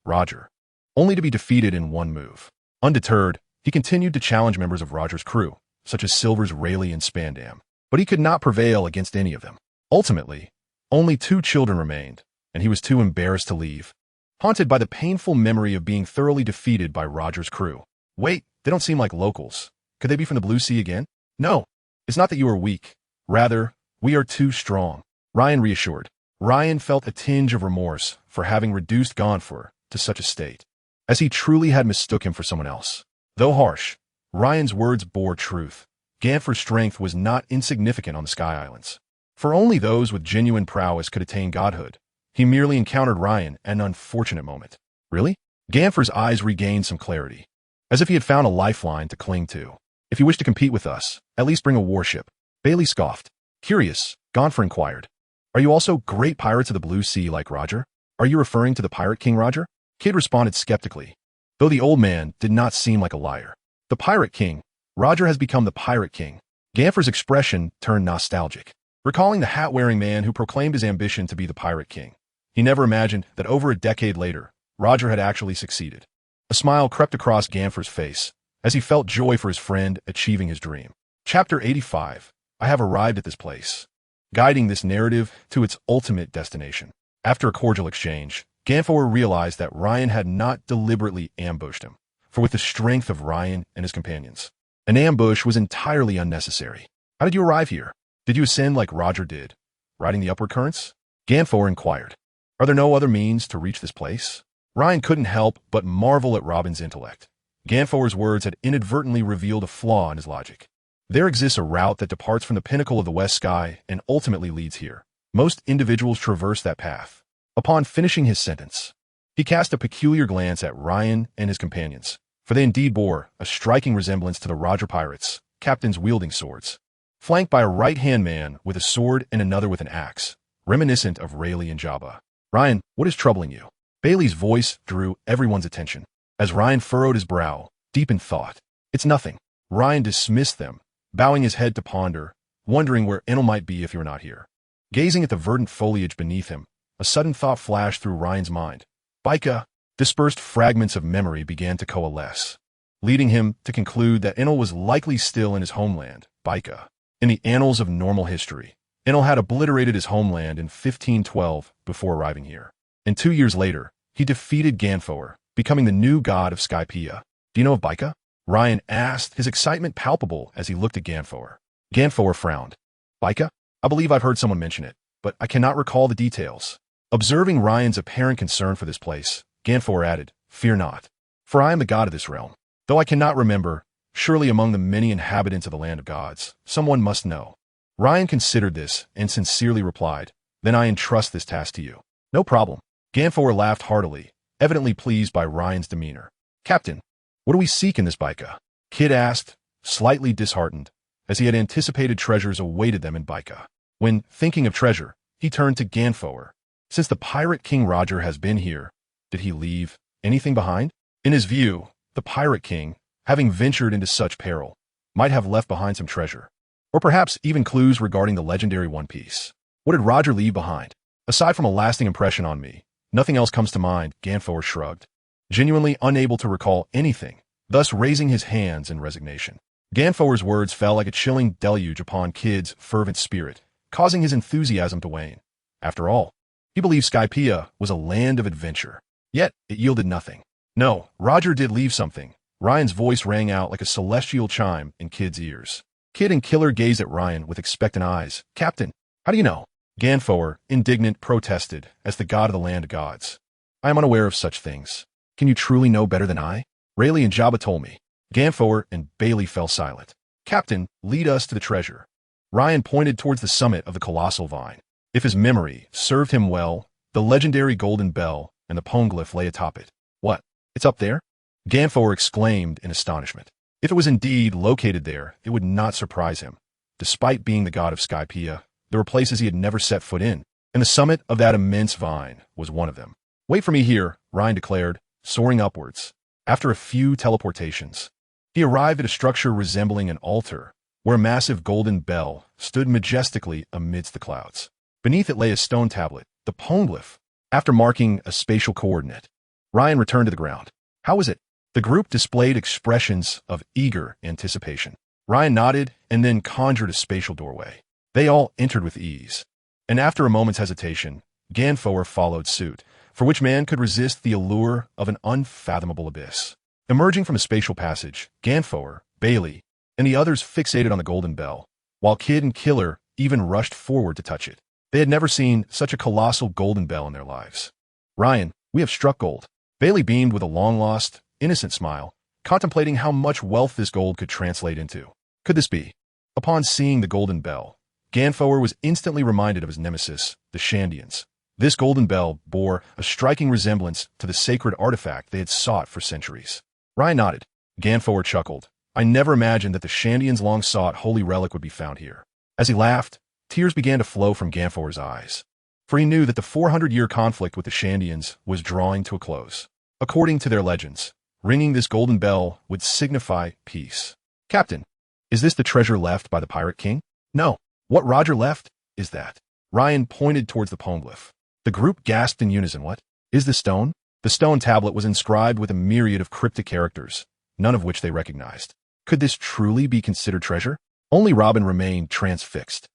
Roger, only to be defeated in one move. Undeterred, he continued to challenge members of Roger's crew, such as Silver's Rayleigh and Spandam, but he could not prevail against any of them. Ultimately, only 2 children remained, and he was too embarrassed to leave, haunted by the painful memory of being thoroughly defeated by Roger's crew. Wait, they don't seem like locals. Could they be from the Blue Sea again? No, it's not that you are weak. Rather, we are too strong, Ryan reassured. Ryan felt a tinge of remorse for having reduced Gonfor to such a state, as he truly had mistook him for someone else. Though harsh, Ryan's words bore truth. Gonfor's strength was not insignificant on the Sky Islands. For only those with genuine prowess could attain godhood. He merely encountered Ryan at an unfortunate moment. Really? Gonfor's eyes regained some clarity, as if he had found a lifeline to cling to. If you wish to compete with us, at least bring a warship. Bailey scoffed. Curious, Gonfor inquired. Are you also great pirates of the Blue Sea like Roger? Are you referring to the Pirate King Roger? Kid responded skeptically, though the old man did not seem like a liar. The Pirate King. Roger has become the Pirate King. Gonfor's expression turned nostalgic, recalling the hat-wearing man who proclaimed his ambition to be the Pirate King. He never imagined that over a decade later, Roger had actually succeeded. A smile crept across Gonfor's face as he felt joy for his friend achieving his dream. Chapter 85. I have arrived at this place, guiding this narrative to its ultimate destination. After a cordial exchange, Gonfor realized that Ryan had not deliberately ambushed him, for with the strength of Ryan and his companions, an ambush was entirely unnecessary. How did you arrive here? Did you ascend like Roger did, riding the upward currents? Gonfor inquired. Are there no other means to reach this place? Ryan couldn't help but marvel at Robin's intellect. Gonfor's words had inadvertently revealed a flaw in his logic. There exists a route that departs from the pinnacle of the West Sky and ultimately leads here. Most individuals traverse that path. Upon finishing his sentence, he cast a peculiar glance at Ryan and his companions, for they indeed bore a striking resemblance to the Roger pirates, captains wielding swords, flanked by a right-hand man with a sword and another with an axe, reminiscent of Rayleigh and Jabba. Ryan, what is troubling you? Bailey's voice drew everyone's attention, as Ryan furrowed his brow, deep in thought. It's nothing. Ryan dismissed them, bowing his head to ponder, wondering where Enel might be if he were not here. Gazing at the verdant foliage beneath him, a sudden thought flashed through Ryan's mind. Baika. Dispersed fragments of memory began to coalesce, leading him to conclude that Enel was likely still in his homeland, Baika. In the annals of normal history, Enel had obliterated his homeland in 1512 before arriving here. And 2 years later, he defeated Gonfor, becoming the new god of Skypiea. Do you know of Baika? Ryan asked, his excitement palpable as he looked at Gonfor. Gonfor frowned. Baika? I believe I've heard someone mention it, but I cannot recall the details. Observing Ryan's apparent concern for this place, Gonfor added, Fear not, for I am the god of this realm. Though I cannot remember, surely among the many inhabitants of the land of gods, someone must know. Ryan considered this and sincerely replied, Then I entrust this task to you. No problem. Gonfor laughed heartily, evidently pleased by Ryan's demeanor. Captain, what do we seek in this Baika? Kid asked, slightly disheartened, as he had anticipated treasures awaited them in Baika. When thinking of treasure, he turned to Gonfor. Since the Pirate King Roger has been here, did he leave anything behind? In his view, the Pirate King, having ventured into such peril, might have left behind some treasure, or perhaps even clues regarding the legendary One Piece. What did Roger leave behind? Aside from a lasting impression on me, nothing else comes to mind, Gonfor shrugged, genuinely unable to recall anything, thus raising his hands in resignation. Gonfor's words fell like a chilling deluge upon Kid's fervent spirit, causing his enthusiasm to wane. After all, he believed Skypiea was a land of adventure. Yet, it yielded nothing. No, Roger did leave something. Ryan's voice rang out like a celestial chime in Kid's ears. Kid and Killer gazed at Ryan with expectant eyes. Captain, how do you know? Gonfor, indignant, protested as the god of the land of gods. I am unaware of such things. Can you truly know better than I? Rayleigh and Jabba told me. Gonfor and Bailey fell silent. Captain, lead us to the treasure. Ryan pointed towards the summit of the colossal vine. If his memory served him well, the legendary golden bell and the poneglyph lay atop it. What? It's up there? Gonfor exclaimed in astonishment. If it was indeed located there, it would not surprise him. Despite being the god of Skypiea, there were places he had never set foot in, and the summit of that immense vine was one of them. Wait for me here, Ryan declared, soaring upwards. After a few teleportations, he arrived at a structure resembling an altar, where a massive golden bell stood majestically amidst the clouds. Beneath it lay a stone tablet, the poneglyph. After marking a spatial coordinate, Ryan returned to the ground. How was it? The group displayed expressions of eager anticipation. Ryan nodded and then conjured a spatial doorway. They all entered with ease. And after a moment's hesitation, Ganfoer followed suit, for which man could resist the allure of an unfathomable abyss. Emerging from a spatial passage, Ganfoer, Bailey, and the others fixated on the golden bell, while Kid and Killer even rushed forward to touch it. They had never seen such a colossal golden bell in their lives. Ryan, we have struck gold. Bailey beamed with a long-lost, innocent smile, contemplating how much wealth this gold could translate into. Could this be? Upon seeing the golden bell, Ganfoer was instantly reminded of his nemesis, the Shandians. This golden bell bore a striking resemblance to the sacred artifact they had sought for centuries. Ryan nodded. Ganfoer chuckled. I never imagined that the Shandians' long-sought holy relic would be found here. As he laughed, tears began to flow from Ganfoer's eyes, for he knew that the 400-year conflict with the Shandians was drawing to a close. According to their legends, ringing this golden bell would signify peace. Captain, is this the treasure left by the Pirate King? No. What Roger left is that. Ryan pointed towards the poneglyph. The group gasped in unison. What? Is the stone? The stone tablet was inscribed with a myriad of cryptic characters, none of which they recognized. Could this truly be considered treasure? Only Robin remained transfixed,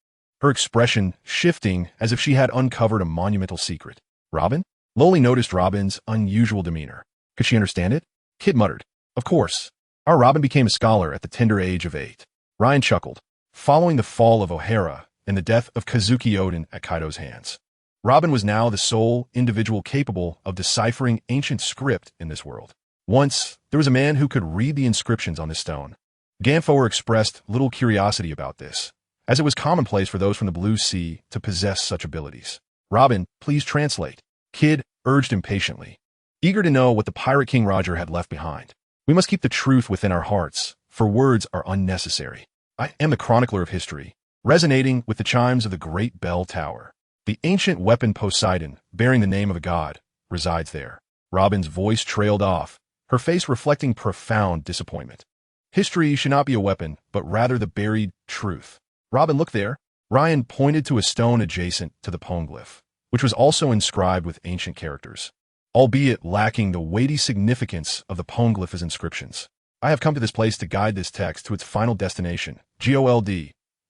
her expression shifting as if she had uncovered a monumental secret. Robin? Loli noticed Robin's unusual demeanor. Could she understand it? Kid muttered. Of course. Our Robin became a scholar at the tender age of 8. Ryan chuckled. Following the fall of O'Hara and the death of Kazuki Oden at Kaido's hands, Robin was now the sole individual capable of deciphering ancient script in this world. Once, there was a man who could read the inscriptions on this stone. Ganfoer expressed little curiosity about this, as it was commonplace for those from the Blue Sea to possess such abilities. Robin, please translate. Kid urged impatiently, eager to know what the Pirate King Roger had left behind. We must keep the truth within our hearts, for words are unnecessary. I am the chronicler of history, resonating with the chimes of the great bell tower. The ancient weapon Poseidon, bearing the name of a god, resides there. Robin's voice trailed off, her face reflecting profound disappointment. History should not be a weapon, but rather the buried truth. Robin, look there. Ryan pointed to a stone adjacent to the poneglyph, which was also inscribed with ancient characters, albeit lacking the weighty significance of the poneglyph's inscriptions. I have come to this place to guide this text to its final destination, Gold.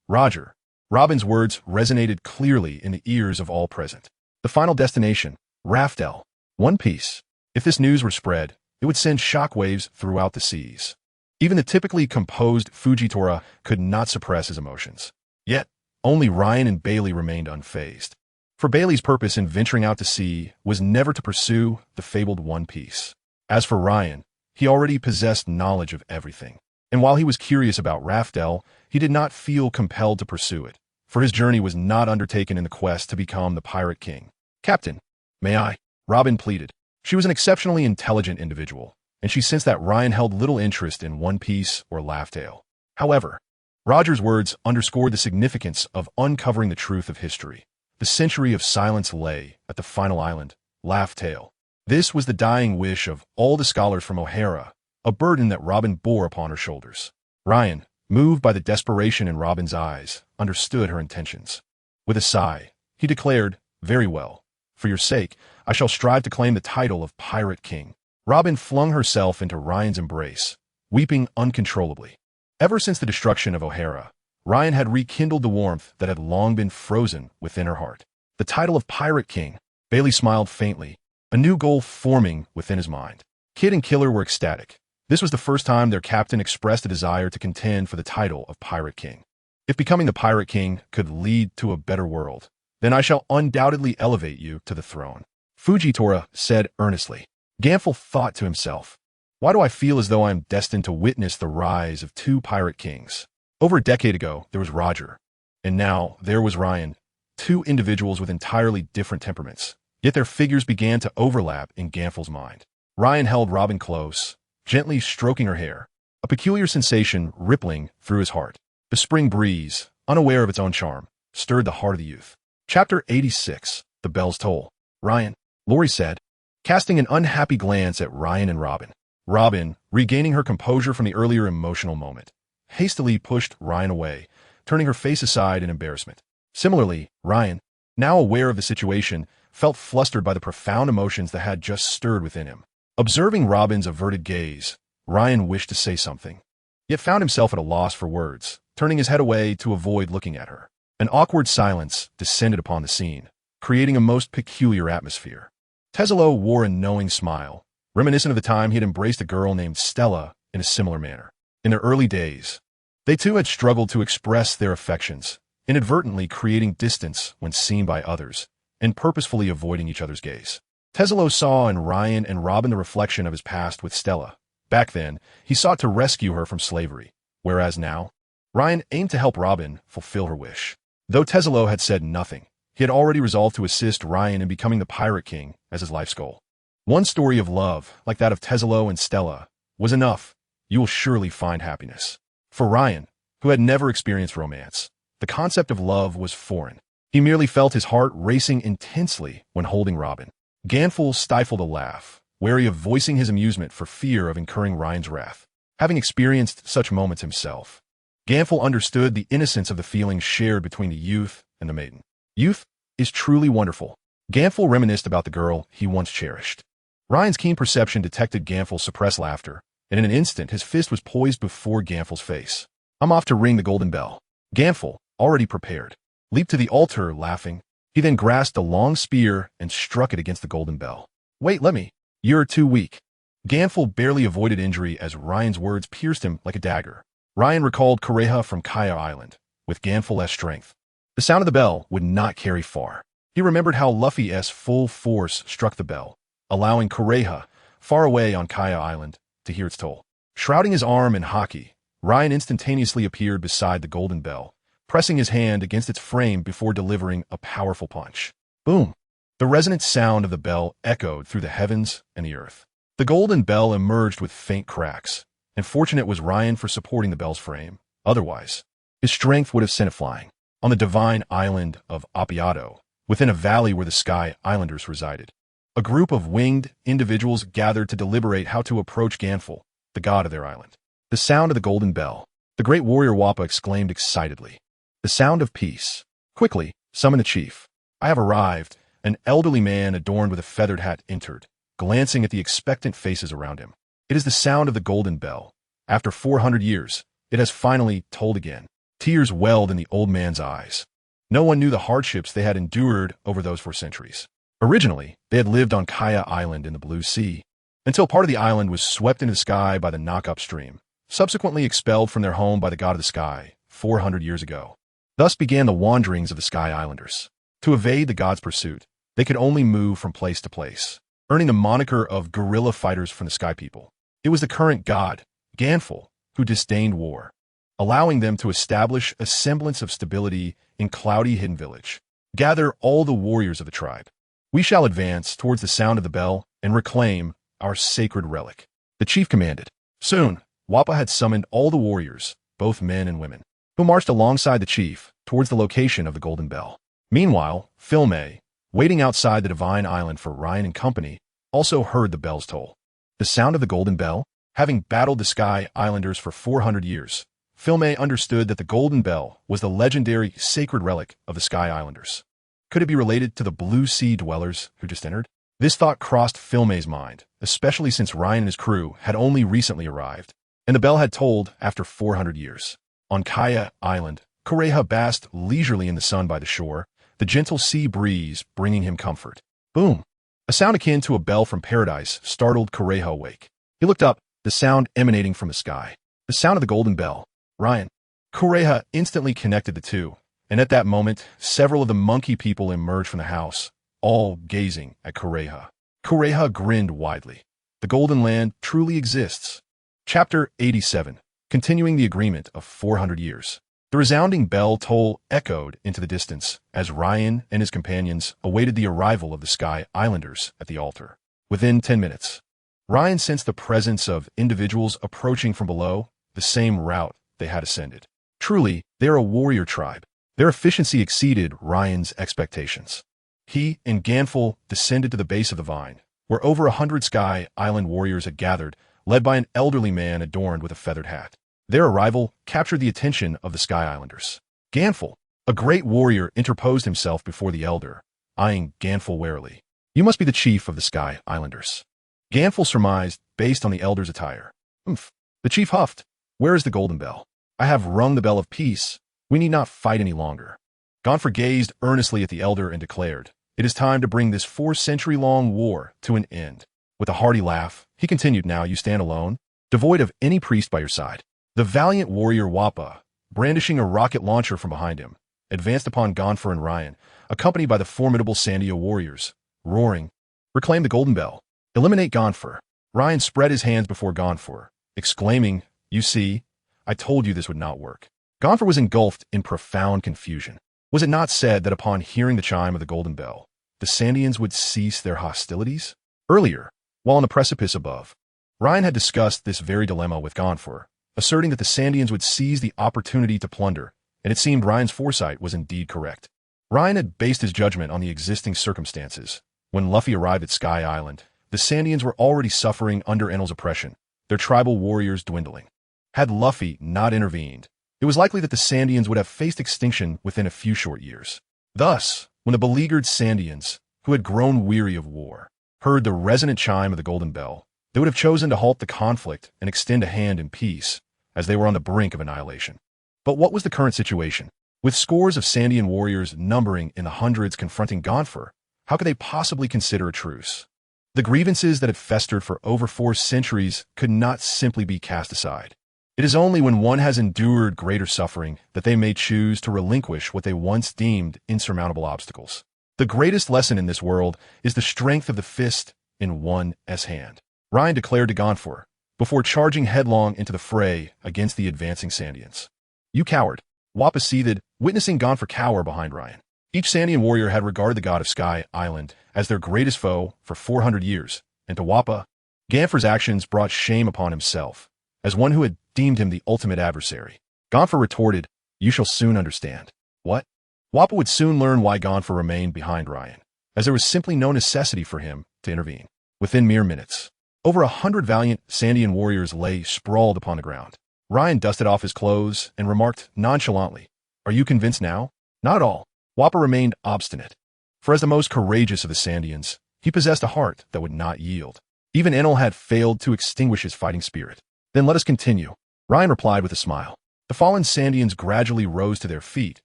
Roger. Robin's words resonated clearly in the ears of all present. The final destination, Raftel. One Piece. If this news were spread, it would send shockwaves throughout the seas. Even the typically composed Fujitora could not suppress his emotions. Yet, only Ryan and Bailey remained unfazed. For Bailey's purpose in venturing out to sea was never to pursue the fabled One Piece. As for Ryan, he already possessed knowledge of everything. And while he was curious about Raftel, he did not feel compelled to pursue it, for his journey was not undertaken in the quest to become the Pirate King. Captain, may I? Robin pleaded. She was an exceptionally intelligent individual, and she sensed that Ryan held little interest in One Piece or Laugh Tale. However, Roger's words underscored the significance of uncovering the truth of history. The century of silence lay at the final island, Laugh Tale. This was the dying wish of all the scholars from O'Hara, a burden that Robin bore upon her shoulders. Ryan, moved by the desperation in Robin's eyes, understood her intentions. With a sigh, he declared, very well. For your sake, I shall strive to claim the title of Pirate King. Robin flung herself into Ryan's embrace, weeping uncontrollably. Ever since the destruction of O'Hara, Ryan had rekindled the warmth that had long been frozen within her heart. The title of Pirate King. Bailey smiled faintly, a new goal forming within his mind. Kid and Killer were ecstatic. This was the first time their captain expressed a desire to contend for the title of Pirate King. If becoming the Pirate King could lead to a better world, then I shall undoubtedly elevate you to the throne. Fujitora said earnestly. Ganfoer thought to himself, why do I feel as though I am destined to witness the rise of two Pirate Kings? Over a decade ago, there was Roger, and now there was Ryan, two individuals with entirely different temperaments. Yet their figures began to overlap in Ganfoer's mind. Ryan held Robin close, gently stroking her hair, a peculiar sensation rippling through his heart. The spring breeze, unaware of its own charm, stirred the heart of the youth. Chapter 86, The Bell's Toll. Ryan, Lori said, casting an unhappy glance at Ryan and Robin. Robin, regaining her composure from the earlier emotional moment, hastily pushed Ryan away, turning her face aside in embarrassment. Similarly, Ryan, now aware of the situation, felt flustered by the profound emotions that had just stirred within him. Observing Robin's averted gaze, Ryan wished to say something, yet found himself at a loss for words, turning his head away to avoid looking at her. An awkward silence descended upon the scene, creating a most peculiar atmosphere. Teselo wore a knowing smile, reminiscent of the time he had embraced a girl named Stella in a similar manner. In their early days, they too had struggled to express their affections, inadvertently creating distance when seen by others, and purposefully avoiding each other's gaze. Teselo saw in Ryan and Robin the reflection of his past with Stella. Back then, he sought to rescue her from slavery, whereas now, Ryan aimed to help Robin fulfill her wish. Though Teselo had said nothing, he had already resolved to assist Ryan in becoming the Pirate King as his life's goal. One story of love, like that of Teselo and Stella, was enough. You will surely find happiness. For Ryan, who had never experienced romance, the concept of love was foreign. He merely felt his heart racing intensely when holding Robin. Ganful stifled a laugh, wary of voicing his amusement for fear of incurring Ryan's wrath. Having experienced such moments himself, Ganful understood the innocence of the feelings shared between the youth and the maiden. Youth is truly wonderful. Ganful reminisced about the girl he once cherished. Ryan's keen perception detected Ganful's suppressed laughter, and in an instant his fist was poised before Ganful's face. "I'm off to ring the golden bell." Ganful, already prepared, leaped to the altar, laughing. He then grasped a long spear and struck it against the golden bell. "Wait, let me. You're too weak." Ganful barely avoided injury as Ryan's words pierced him like a dagger. Ryan recalled Kureha from Kaya Island, with Ganful as strength. The sound of the bell would not carry far. He remembered how Luffy's full force struck the bell, allowing Kureha, far away on Kaya Island, to hear its toll. Shrouding his arm in haki, Ryan instantaneously appeared beside the golden bell, pressing his hand against its frame before delivering a powerful punch. Boom! The resonant sound of the bell echoed through the heavens and the earth. The golden bell emerged with faint cracks, and fortunate was Ryan for supporting the bell's frame. Otherwise, his strength would have sent it flying. On the divine island of Appiato, within a valley where the Sky Islanders resided, a group of winged individuals gathered to deliberate how to approach Ganful, the god of their island. The sound of the golden bell. The great warrior Wappa exclaimed excitedly. The sound of peace. Quickly, summon the chief. I have arrived. An elderly man adorned with a feathered hat entered, glancing at the expectant faces around him. It is the sound of the golden bell. After 400 years, it has finally tolled again. Tears welled in the old man's eyes. No one knew the hardships they had endured over those 4 centuries. Originally, they had lived on Kaya Island in the Blue Sea, until part of the island was swept into the sky by the knock-up stream, subsequently expelled from their home by the god of the sky 400 years ago. Thus began the wanderings of the Sky Islanders. To evade the god's pursuit, they could only move from place to place, earning the moniker of guerrilla fighters from the Sky People. It was the current god, Ganful, who disdained war, allowing them to establish a semblance of stability in Cloudy Hidden Village. Gather all the warriors of the tribe. We shall advance towards the sound of the bell and reclaim our sacred relic. The chief commanded. Soon, Wappa had summoned all the warriors, both men and women, who marched alongside the chief towards the location of the golden bell. Meanwhile, Filme, waiting outside the divine island for Ryan and company, also heard the bell's toll. The sound of the golden bell? Having battled the Sky Islanders for 400 years, Filme understood that the golden bell was the legendary sacred relic of the Sky Islanders. Could it be related to the Blue Sea dwellers who just entered? This thought crossed Filme's mind, especially since Ryan and his crew had only recently arrived, and the bell had tolled after 400 years. On Kaya Island, Kureha basked leisurely in the sun by the shore, the gentle sea breeze bringing him comfort. Boom! A sound akin to a bell from paradise startled Kureha awake. He looked up, the sound emanating from the sky. The sound of the golden bell. Ryan. Kureha instantly connected the two, and at that moment, several of the monkey people emerged from the house, all gazing at Kureha. Kureha grinned widely. The Golden Land truly exists. Chapter 87. Continuing the agreement of 400 years. The resounding bell toll echoed into the distance as Ryan and his companions awaited the arrival of the Sky Islanders at the altar. Within 10 minutes, Ryan sensed the presence of individuals approaching from below the same route they had ascended. Truly, they are a warrior tribe. Their efficiency exceeded Ryan's expectations. He and Ganful descended to the base of the vine, where over 100 Sky Island warriors had gathered, led by an elderly man adorned with a feathered hat. Their arrival captured the attention of the Sky Islanders. Ganful, a great warrior, interposed himself before the elder, eyeing Ganful warily. You must be the chief of the Sky Islanders. Ganful surmised, based on the elder's attire. The chief huffed. Where is the golden bell? I have rung the bell of peace. We need not fight any longer. Gonfor gazed earnestly at the elder and declared, "It is time to bring this 4-century-long war to an end." With a hearty laugh, he continued, "Now you stand alone, devoid of any priest by your side." The valiant warrior Wappa, brandishing a rocket launcher from behind him, advanced upon Gonfor and Ryan, accompanied by the formidable Sandio warriors, roaring, "Reclaim the Golden Bell! Eliminate Gonfor!" Ryan spread his hands before Gonfor, exclaiming, "You see, I told you this would not work." Gonfor was engulfed in profound confusion. Was it not said that upon hearing the chime of the Golden Bell, the Sandians would cease their hostilities? Earlier, while on the precipice above, Ryan had discussed this very dilemma with Gonfor, asserting that the Sandians would seize the opportunity to plunder, and it seemed Ryan's foresight was indeed correct. Ryan had based his judgment on the existing circumstances. When Luffy arrived at Sky Island, the Sandians were already suffering under Enel's oppression, their tribal warriors dwindling. Had Luffy not intervened, it was likely that the Sandians would have faced extinction within a few short years. Thus, when the beleaguered Sandians, who had grown weary of war, heard the resonant chime of the Golden Bell, they would have chosen to halt the conflict and extend a hand in peace, as they were on the brink of annihilation. But what was the current situation? With scores of Sandian warriors numbering in the hundreds confronting Gonfor, how could they possibly consider a truce? The grievances that had festered for over 4 centuries could not simply be cast aside. It is only when one has endured greater suffering that they may choose to relinquish what they once deemed insurmountable obstacles. The greatest lesson in this world is the strength of the fist in one's hand, Ryan declared to Gonfor, before charging headlong into the fray against the advancing Sandians. "You coward!" Wappa seethed, witnessing Gonfor cower behind Ryan. Each Sandian warrior had regarded the god of Sky Island as their greatest foe for 400 years, and to Wappa, Gonfor's actions brought shame upon himself, as one who had deemed him the ultimate adversary. Gonfor retorted, "You shall soon understand." What? Wappa would soon learn why Gonfor remained behind Ryan, as there was simply no necessity for him to intervene. Within mere minutes, over 100 valiant Sandian warriors lay sprawled upon the ground. Ryan dusted off his clothes and remarked nonchalantly, "Are you convinced now?" "Not at all." Wappa remained obstinate. For as the most courageous of the Sandians, he possessed a heart that would not yield. Even Enel had failed to extinguish his fighting spirit. "Then let us continue," Ryan replied with a smile. The fallen Sandians gradually rose to their feet,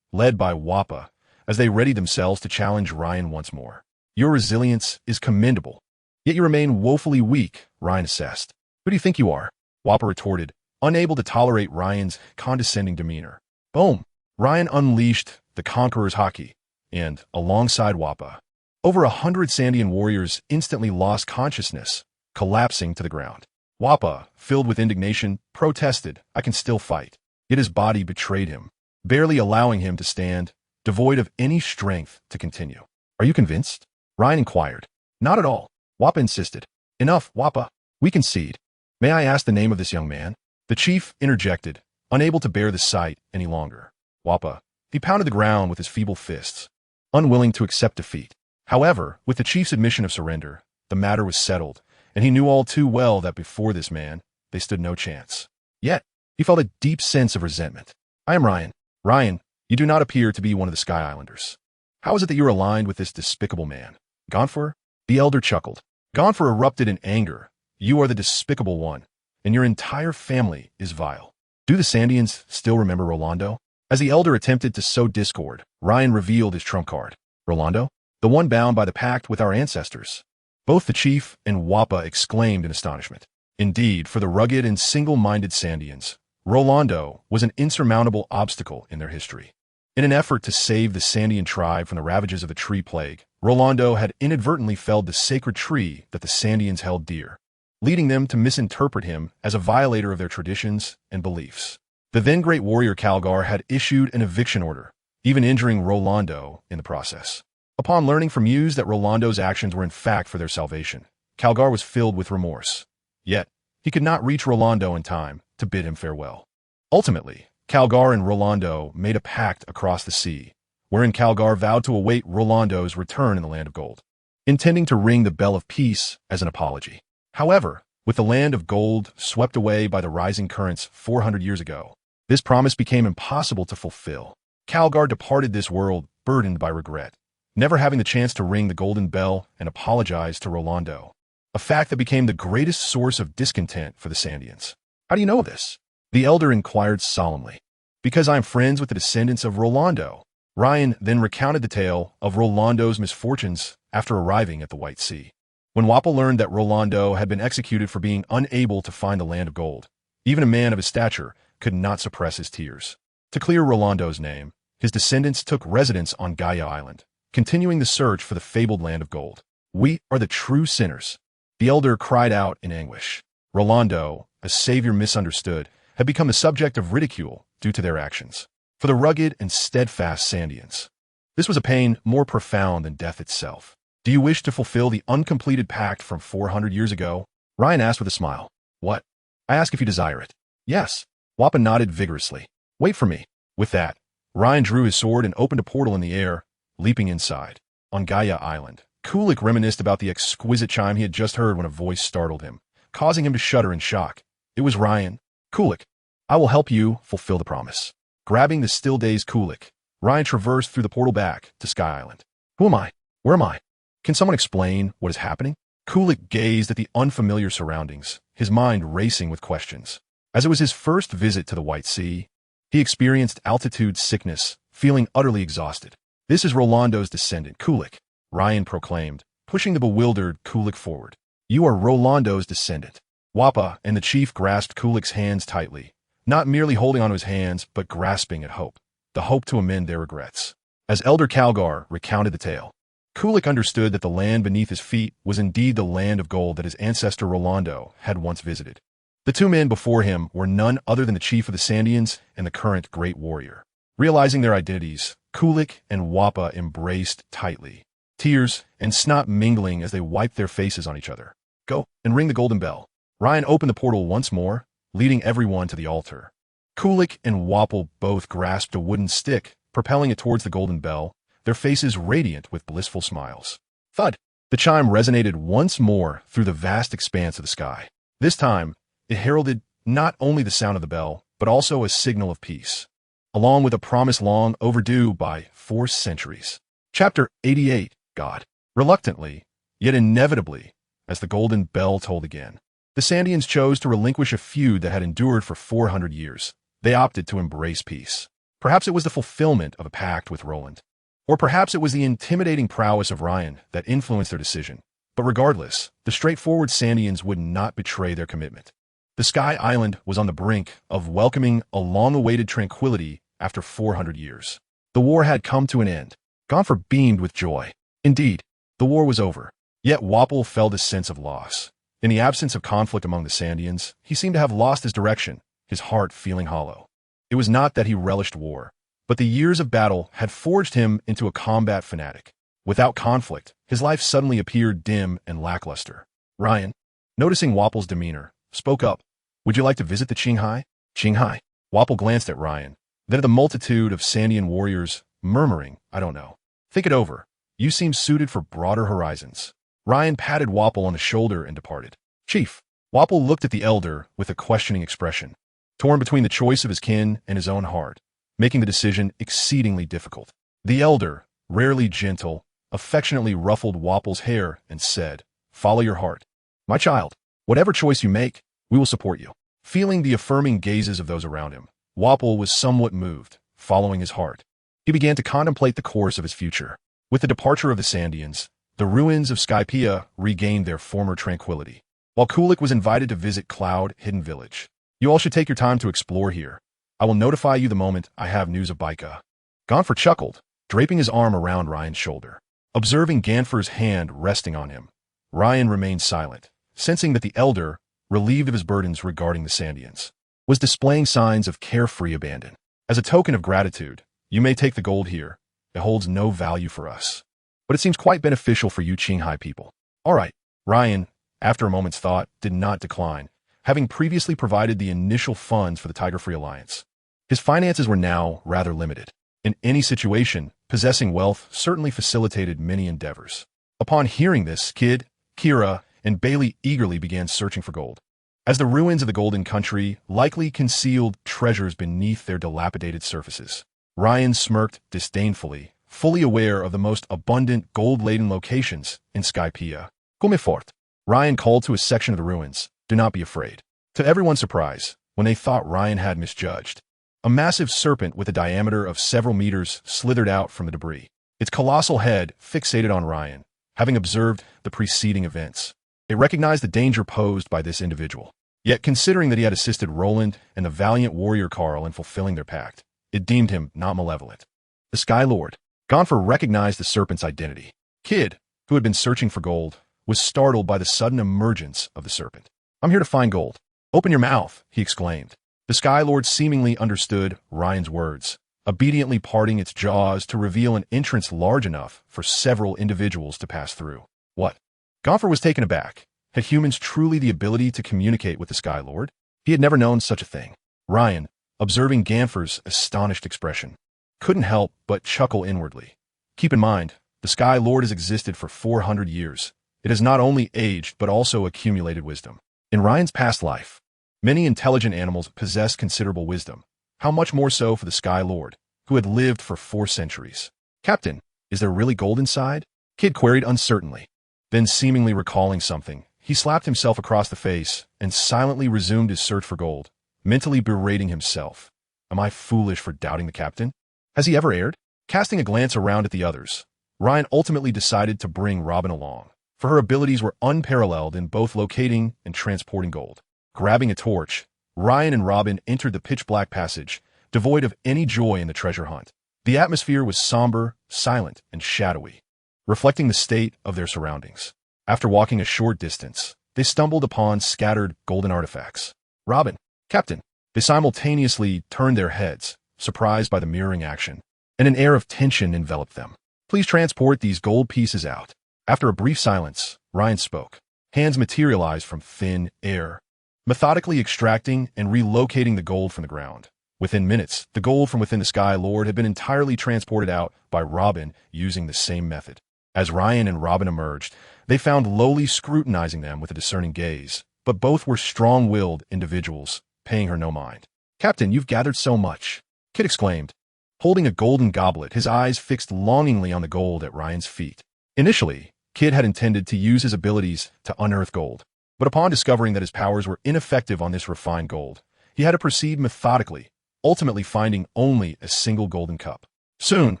led by Wappa, as they readied themselves to challenge Ryan once more. "Your resilience is commendable. Yet you remain woefully weak," Ryan assessed. "Who do you think you are?" Wappa retorted, unable to tolerate Ryan's condescending demeanor. Boom! Ryan unleashed the Conqueror's Haki, and, alongside Wappa, over 100 Sandian warriors instantly lost consciousness, collapsing to the ground. Wappa, filled with indignation, protested, "I can still fight." Yet his body betrayed him, barely allowing him to stand, devoid of any strength to continue. "Are you convinced?" Ryan inquired. "Not at all," Wappa insisted. "Enough, Wappa. We concede. May I ask the name of this young man?" The chief interjected, unable to bear the sight any longer. Wappa, he pounded the ground with his feeble fists, unwilling to accept defeat. However, with the chief's admission of surrender, the matter was settled, and he knew all too well that before this man, they stood no chance. Yet, he felt a deep sense of resentment. "I am Ryan. Ryan, you do not appear to be one of the Sky Islanders. How is it that you are aligned with this despicable man?" "Gonfor?" The elder chuckled. Gonfor erupted in anger. "You are the despicable one, and your entire family is vile. Do the Sandians still remember Rolando?" As the elder attempted to sow discord, Ryan revealed his trump card. "Rolando? The one bound by the pact with our ancestors." Both the chief and Wappa exclaimed in astonishment. Indeed, for the rugged and single-minded Sandians, Rolando was an insurmountable obstacle in their history. In an effort to save the Sandian tribe from the ravages of the tree plague, Rolando had inadvertently felled the sacred tree that the Sandians held dear, leading them to misinterpret him as a violator of their traditions and beliefs. The then great warrior Calgar had issued an eviction order, even injuring Rolando in the process. Upon learning from Muse that Rolando's actions were in fact for their salvation, Calgar was filled with remorse. Yet, he could not reach Rolando in time to bid him farewell. Ultimately, Calgar and Rolando made a pact across the sea, wherein Calgar vowed to await Rolando's return in the Land of Gold, intending to ring the bell of peace as an apology. However, with the Land of Gold swept away by the rising currents 400 years ago, this promise became impossible to fulfill. Calgar departed this world burdened by regret, never having the chance to ring the golden bell and apologize to Rolando, a fact that became the greatest source of discontent for the Sandians. "How do you know this?" the elder inquired solemnly. "Because I am friends with the descendants of Rolando," Ryan then recounted the tale of Rolando's misfortunes after arriving at the White Sea. When Wapol learned that Rolando had been executed for being unable to find the land of gold, even a man of his stature could not suppress his tears. To clear Rolando's name, his descendants took residence on Gaia Island, continuing the search for the fabled land of gold. "We are the true sinners," the elder cried out in anguish. Rolando, a savior misunderstood, had become the subject of ridicule due to their actions. For the rugged and steadfast Sandians, this was a pain more profound than death itself. "Do you wish to fulfill the uncompleted pact from 400 years ago?" Ryan asked with a smile. "What?" "I ask if you desire it." "Yes." Wappa nodded vigorously. "Wait for me." With that, Ryan drew his sword and opened a portal in the air, leaping inside. On Gaia Island, Kulik reminisced about the exquisite chime he had just heard when a voice startled him, causing him to shudder in shock. It was Ryan. "Kulik, I will help you fulfill the promise." Grabbing the still-dazed Kulik, Ryan traversed through the portal back to Sky Island. "Who am I? Where am I? Can someone explain what is happening?" Kulik gazed at the unfamiliar surroundings, his mind racing with questions. As it was his first visit to the White Sea, he experienced altitude sickness, feeling utterly exhausted. "This is Rolando's descendant, Kulik," Ryan proclaimed, pushing the bewildered Kulik forward. "You are Rolando's descendant." Wappa and the chief grasped Kulik's hands tightly, not merely holding onto his hands, but grasping at hope, the hope to amend their regrets. As Elder Calgar recounted the tale, Kulik understood that the land beneath his feet was indeed the land of gold that his ancestor Rolando had once visited. The two men before him were none other than the chief of the Sandians and the current great warrior. Realizing their identities, Kulik and Wappa embraced tightly, tears and snot mingling as they wiped their faces on each other. "Go and ring the golden bell." Ryan opened the portal once more, leading everyone to the altar. Kulik and Wapol both grasped a wooden stick, propelling it towards the golden bell, their faces radiant with blissful smiles. Thud! The chime resonated once more through the vast expanse of the sky. This time, it heralded not only the sound of the bell, but also a signal of peace, along with a promise long overdue by 4 centuries. Chapter 88, God. Reluctantly, yet inevitably, as the golden bell tolled again, the Sandians chose to relinquish a feud that had endured for 400 years. They opted to embrace peace. Perhaps it was the fulfillment of a pact with Roland. Or perhaps it was the intimidating prowess of Ryan that influenced their decision. But regardless, the straightforward Sandians would not betray their commitment. The Sky Island was on the brink of welcoming a long-awaited tranquility after 400 years. The war had come to an end. Gonfer beamed with joy. Indeed, the war was over. Yet Wapol felt a sense of loss. In the absence of conflict among the Sandians, he seemed to have lost his direction, his heart feeling hollow. It was not that he relished war, but the years of battle had forged him into a combat fanatic. Without conflict, his life suddenly appeared dim and lackluster. Ryan, noticing Wapol's demeanor, spoke up. "Would you like to visit the Qinghai?" "Qinghai?" Wapol glanced at Ryan, then at the multitude of Sandian warriors, murmuring, "I don't know. Think it over. You seem suited for broader horizons." Ryan patted Wapol on the shoulder and departed. "Chief." Wapol looked at the elder with a questioning expression, torn between the choice of his kin and his own heart, making the decision exceedingly difficult. The elder, rarely gentle, affectionately ruffled Wapol's hair and said, "Follow your heart. My child, whatever choice you make, we will support you." Feeling the affirming gazes of those around him, Wapol was somewhat moved, following his heart. He began to contemplate the course of his future. With the departure of the Sandians, the ruins of Skypiea regained their former tranquility, while Kulik was invited to visit Cloud Hidden Village. "You all should take your time to explore here. I will notify you the moment I have news of Baika." Gonfer chuckled, draping his arm around Ryan's shoulder. Observing Ganfer's hand resting on him, Ryan remained silent, sensing that the elder, relieved of his burdens regarding the Sandians, was displaying signs of carefree abandon. "As a token of gratitude, you may take the gold here. It holds no value for us, but it seems quite beneficial for you Qinghai people." "All right." Ryan, after a moment's thought, did not decline, having previously provided the initial funds for the Tiger Free Alliance. His finances were now rather limited. In any situation, possessing wealth certainly facilitated many endeavors. Upon hearing this, Kid, Kira, and Bailey eagerly began searching for gold. As the ruins of the Golden Country likely concealed treasures beneath their dilapidated surfaces, Ryan smirked disdainfully, fully aware of the most abundant gold-laden locations in Skypiea. "Come fort." Ryan called to a section of the ruins. "Do not be afraid." To everyone's surprise, when they thought Ryan had misjudged, A massive serpent with a diameter of several meters slithered out from the debris. Its colossal head fixated on Ryan, having observed the preceding events. It recognized the danger posed by this individual. Yet, considering that he had assisted Roland and the valiant warrior Carl in fulfilling their pact, it deemed him not malevolent. The Sky Lord. Gonfer recognized the serpent's identity. Kid, who had been searching for gold, was startled by the sudden emergence of the serpent. "I'm here to find gold. Open your mouth," he exclaimed. The Sky Lord seemingly understood Ryan's words, obediently parting its jaws to reveal an entrance large enough for several individuals to pass through. What? Gonfer was taken aback. Had humans truly the ability to communicate with the Sky Lord? He had never known such a thing. Ryan, observing Gonfer's astonished expression, couldn't help but chuckle inwardly. Keep in mind, the Sky Lord has existed for 400 years. It has not only aged, but also accumulated wisdom. In Ryan's past life, many intelligent animals possessed considerable wisdom. How much more so for the Sky Lord, who had lived for 4 centuries? "Captain, is there really gold inside?" Kid queried uncertainly. Then, seemingly recalling something, he slapped himself across the face and silently resumed his search for gold, mentally berating himself. Am I foolish for doubting the captain? Has he ever erred? Casting a glance around at the others, Ryan ultimately decided to bring Robin along, for her abilities were unparalleled in both locating and transporting gold. Grabbing a torch, Ryan and Robin entered the pitch-black passage, devoid of any joy in the treasure hunt. The atmosphere was somber, silent, and shadowy, reflecting the state of their surroundings. After walking a short distance, they stumbled upon scattered golden artifacts. "Robin, Captain!" They simultaneously turned their heads, surprised by the mirroring action, and an air of tension enveloped them. "Please transport these gold pieces out." After a brief silence, Ryan spoke. Hands materialized from thin air, methodically extracting and relocating the gold from the ground. Within minutes, the gold from within the Sky Lord had been entirely transported out by Robin using the same method. As Ryan and Robin emerged, they found Lowly scrutinizing them with a discerning gaze, but both were strong-willed individuals, paying her no mind. "Captain, you've gathered so much," Kid exclaimed, holding a golden goblet, his eyes fixed longingly on the gold at Ryan's feet. Initially, Kid had intended to use his abilities to unearth gold, but upon discovering that his powers were ineffective on this refined gold, he had to proceed methodically, ultimately finding only a single golden cup. Soon,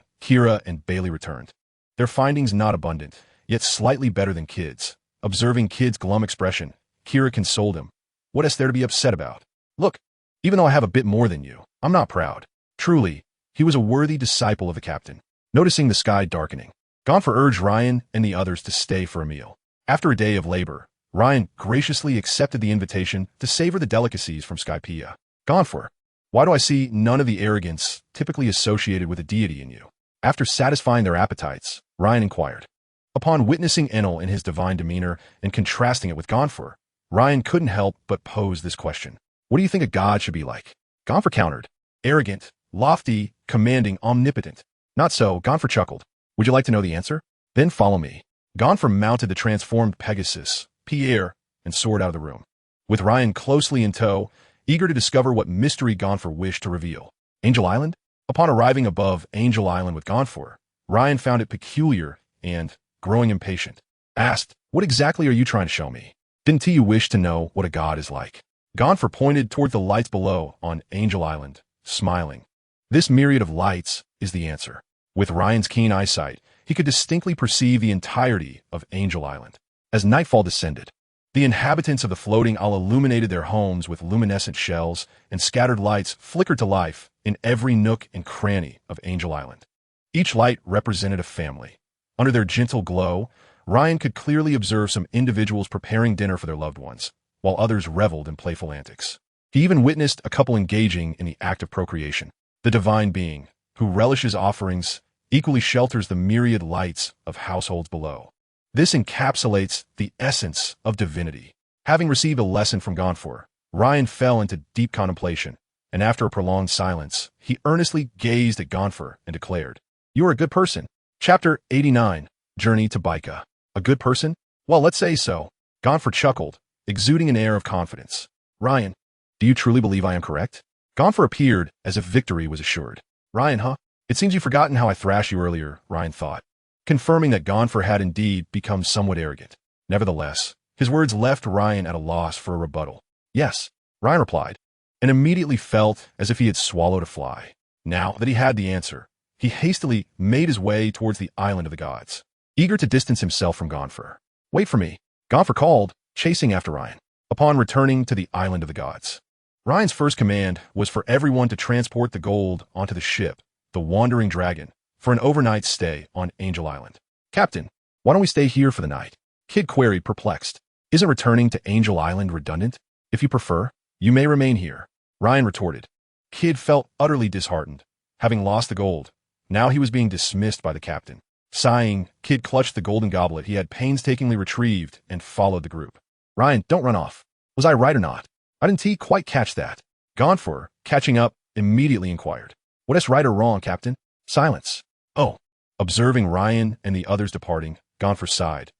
Kira and Bailey returned. Their findings not abundant, yet slightly better than Kid's. Observing Kid's glum expression, Kira consoled him. "What is there to be upset about? Look, even though I have a bit more than you, I'm not proud." Truly, he was a worthy disciple of the captain. Noticing the sky darkening, Gonfer urged Ryan and the others to stay for a meal. After a day of labor, Ryan graciously accepted the invitation to savor the delicacies from Skypiea. "Gonfer, why do I see none of the arrogance typically associated with a deity in you?" After satisfying their appetites, Ryan inquired. Upon witnessing Enel in his divine demeanor and contrasting it with Gonfer, Ryan couldn't help but pose this question. "What do you think a god should be like?" Gonfer countered. "Arrogant, lofty, commanding, omnipotent." "Not so," Gonfer chuckled. "Would you like to know the answer? Then follow me." Gonfer mounted the transformed Pegasus, Pierre, and soared out of the room. With Ryan closely in tow, eager to discover what mystery Gonfer wished to reveal. Angel Island? Upon arriving above Angel Island with Gonfer, Ryan found it peculiar and, growing impatient, asked, "What exactly are you trying to show me? Didn't you wish to know what a god is like?" Gonfer pointed toward the lights below on Angel Island, smiling. "This myriad of lights is the answer." With Ryan's keen eyesight, he could distinctly perceive the entirety of Angel Island. As nightfall descended, the inhabitants of the floating isle illuminated their homes with luminescent shells, and scattered lights flickered to life in every nook and cranny of Angel Island. Each light represented a family. Under their gentle glow, Ryan could clearly observe some individuals preparing dinner for their loved ones, while others reveled in playful antics. He even witnessed a couple engaging in the act of procreation. The divine being, who relishes offerings, equally shelters the myriad lights of households below. This encapsulates the essence of divinity. Having received a lesson from Gonfor, Ryan fell into deep contemplation, and after a prolonged silence, he earnestly gazed at Gonfor and declared, "You are a good person." Chapter 89, Journey to Baika. A good person? Well, let's say so. Gonfor chuckled, exuding an air of confidence. "Ryan, do you truly believe I am correct?" Gonfor appeared as if victory was assured. "Ryan, huh? It seems you've forgotten how I thrashed you earlier," Ryan thought, confirming that Gonfor had indeed become somewhat arrogant. Nevertheless, his words left Ryan at a loss for a rebuttal. "Yes," Ryan replied. and immediately felt as if he had swallowed a fly. Now that he had the answer, he hastily made his way towards the island of the gods, eager to distance himself from Gonfer. "Wait for me," Gonfer called, chasing after Ryan. Upon returning to the island of the gods, Ryan's first command was for everyone to transport the gold onto the ship, the Wandering Dragon, for an overnight stay on Angel Island. "Captain, why don't we stay here for the night?" Kid queried, perplexed. "Isn't returning to Angel Island redundant? If you prefer, you may remain here," Ryan retorted. Kid felt utterly disheartened. Having lost the gold, now he was being dismissed by the captain. Sighing, Kid clutched the golden goblet he had painstakingly retrieved and followed the group. "Ryan, don't run off. Was I right or not? I didn't quite catch that." Gonfer, catching up, immediately inquired. "What is right or wrong, Captain?" Silence. "Oh." Observing Ryan and the others departing, Gonfer sighed.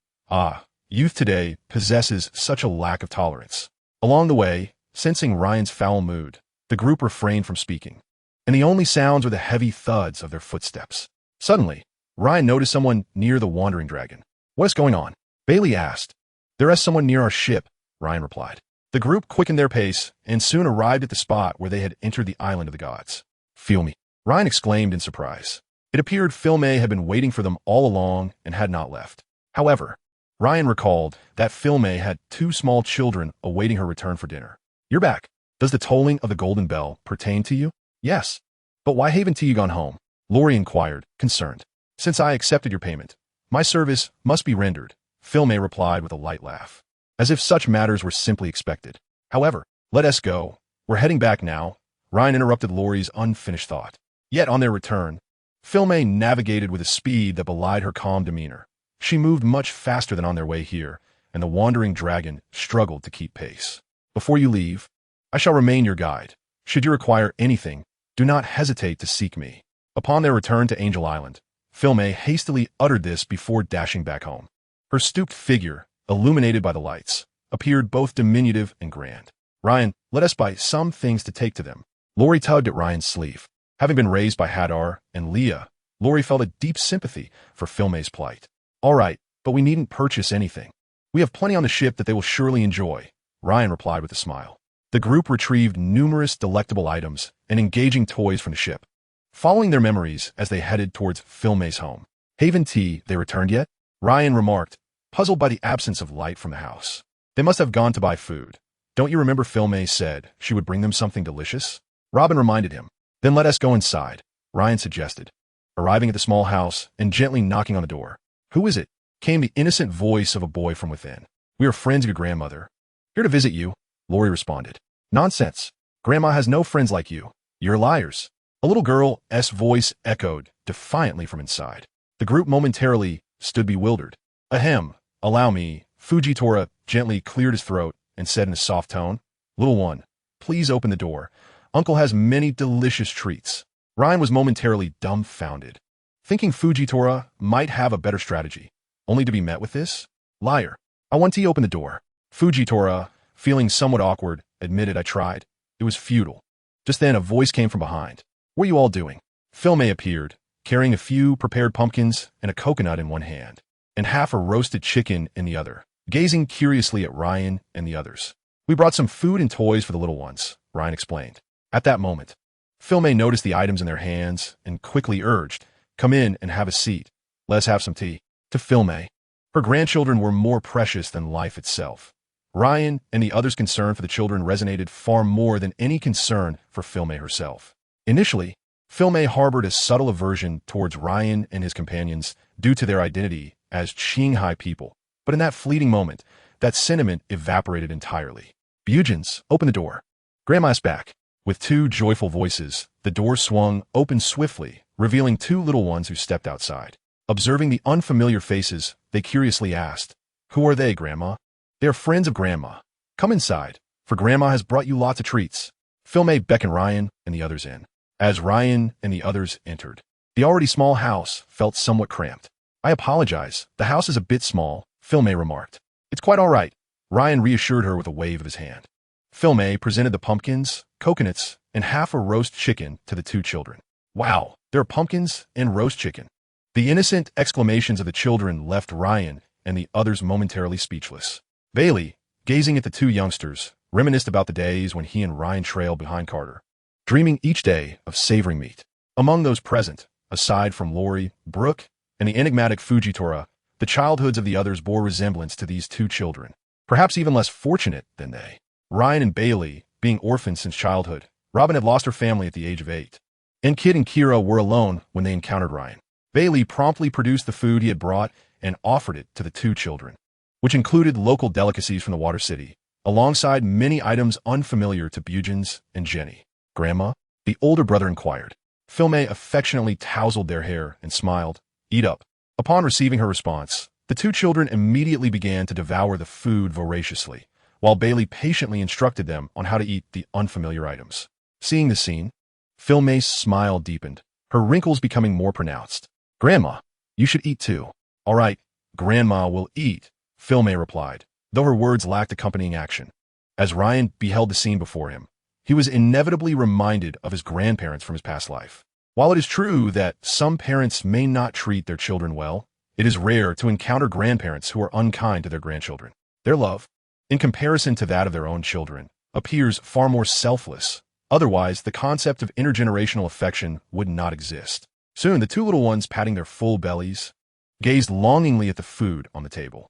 Youth today possesses such a lack of tolerance. Along the way, sensing Ryan's foul mood, the group refrained from speaking, and the only sounds were the heavy thuds of their footsteps. Suddenly, Ryan noticed someone near the Wandering Dragon. "What is going on?" Bailey asked. "There is someone near our ship," Ryan replied. The group quickened their pace and soon arrived at the spot where they had entered the island of the gods. "Feel me," Ryan exclaimed in surprise. It appeared Phil May had been waiting for them all along and had not left. However, Ryan recalled that Phil May had 2 small children awaiting her return for dinner. "You're back. Does the tolling of the golden bell pertain to you?" "Yes." "But why haven't you gone home?" Lori inquired, concerned. "Since I accepted your payment, my service must be rendered," Phil May replied with a light laugh, as if such matters were simply expected. "However, let us go. We're heading back now," Ryan interrupted Lori's unfinished thought. Yet on their return, Phil May navigated with a speed that belied her calm demeanor. She moved much faster than on their way here, and the Wandering Dragon struggled to keep pace. "Before you leave, I shall remain your guide. Should you require anything, do not hesitate to seek me." Upon their return to Angel Island, Phil May hastily uttered this before dashing back home. Her stooped figure, illuminated by the lights, appeared both diminutive and grand. "Ryan, let us buy some things to take to them." Lori tugged at Ryan's sleeve. Having been raised by Hadar and Leah, Lori felt a deep sympathy for Phil May's plight. "All right, but we needn't purchase anything. We have plenty on the ship that they will surely enjoy," Ryan replied with a smile. The group retrieved numerous delectable items and engaging toys from the ship, following their memories as they headed towards Phil May's home. "Haven Tea, they returned yet?" Ryan remarked, puzzled by the absence of light from the house. "They must have gone to buy food. Don't you remember Phil May said she would bring them something delicious?" Robin reminded him. "Then let us go inside," Ryan suggested, arriving at the small house and gently knocking on the door. "Who is it?" came the innocent voice of a boy from within. "We are friends of your grandmother. Here to visit you," Lori responded. "Nonsense. Grandma has no friends like you. You're liars." A little girl's voice echoed defiantly from inside. The group momentarily stood bewildered. "Ahem, allow me." Fujitora gently cleared his throat and said in a soft tone, "Little one, please open the door. Uncle has many delicious treats." Ryan was momentarily dumbfounded, thinking Fujitora might have a better strategy, only to be met with this. "Liar. I want to open the door." Fujitora, feeling somewhat awkward, admitted, "I tried. It was futile." Just then a voice came from behind. "What are you all doing?" Phil May appeared, carrying a few prepared pumpkins and a coconut in one hand, and half a roasted chicken in the other, gazing curiously at Ryan and the others. "We brought some food and toys for the little ones," Ryan explained. At that moment, Phil May noticed the items in their hands and quickly urged, "Come in and have a seat. Let's have some tea." To Phil May, her grandchildren were more precious than life itself. Ryan and the others' concern for the children resonated far more than any concern for Phil May herself. Initially, Phil May harbored a subtle aversion towards Ryan and his companions due to their identity as Qinghai people, but in that fleeting moment, that sentiment evaporated entirely. "Bujins, open the door. Grandma's back." With 2 joyful voices, the door swung open swiftly, revealing 2 little ones who stepped outside. Observing the unfamiliar faces, they curiously asked, "Who are they, Grandma?" "They are friends of Grandma. Come inside, for Grandma has brought you lots of treats." Phil May beckoned Ryan and the others in. As Ryan and the others entered, the already small house felt somewhat cramped. "I apologize, the house is a bit small," Phil May remarked. "It's quite all right," Ryan reassured her with a wave of his hand. Phil May presented the pumpkins, coconuts, and half a roast chicken to the 2 children. "Wow, there are pumpkins and roast chicken." The innocent exclamations of the children left Ryan and the others momentarily speechless. Bailey, gazing at the 2 youngsters, reminisced about the days when he and Ryan trailed behind Carter, dreaming each day of savoring meat. Among those present, aside from Lori, Brooke, and the enigmatic Fujitora, the childhoods of the others bore resemblance to these two children, perhaps even less fortunate than they. Ryan and Bailey, being orphans since childhood, Robin had lost her family at the age of 8. And Kid and Kira were alone when they encountered Ryan. Bailey promptly produced the food he had brought and offered it to the two children, which included local delicacies from the Water City, alongside many items unfamiliar to Bugins and Jenny. Grandma? The older brother inquired. Filme affectionately tousled their hair and smiled. Eat up. Upon receiving her response, the two children immediately began to devour the food voraciously, while Bailey patiently instructed them on how to eat the unfamiliar items. Seeing the scene, Filme's smile deepened, her wrinkles becoming more pronounced. Grandma, you should eat too. All right, Grandma will eat, Filme replied, though her words lacked accompanying action. As Ryan beheld the scene before him, he was inevitably reminded of his grandparents from his past life. While it is true that some parents may not treat their children well, it is rare to encounter grandparents who are unkind to their grandchildren. Their love, in comparison to that of their own children, appears far more selfless. Otherwise, the concept of intergenerational affection would not exist. Soon, the two little ones, patting their full bellies, gazed longingly at the food on the table.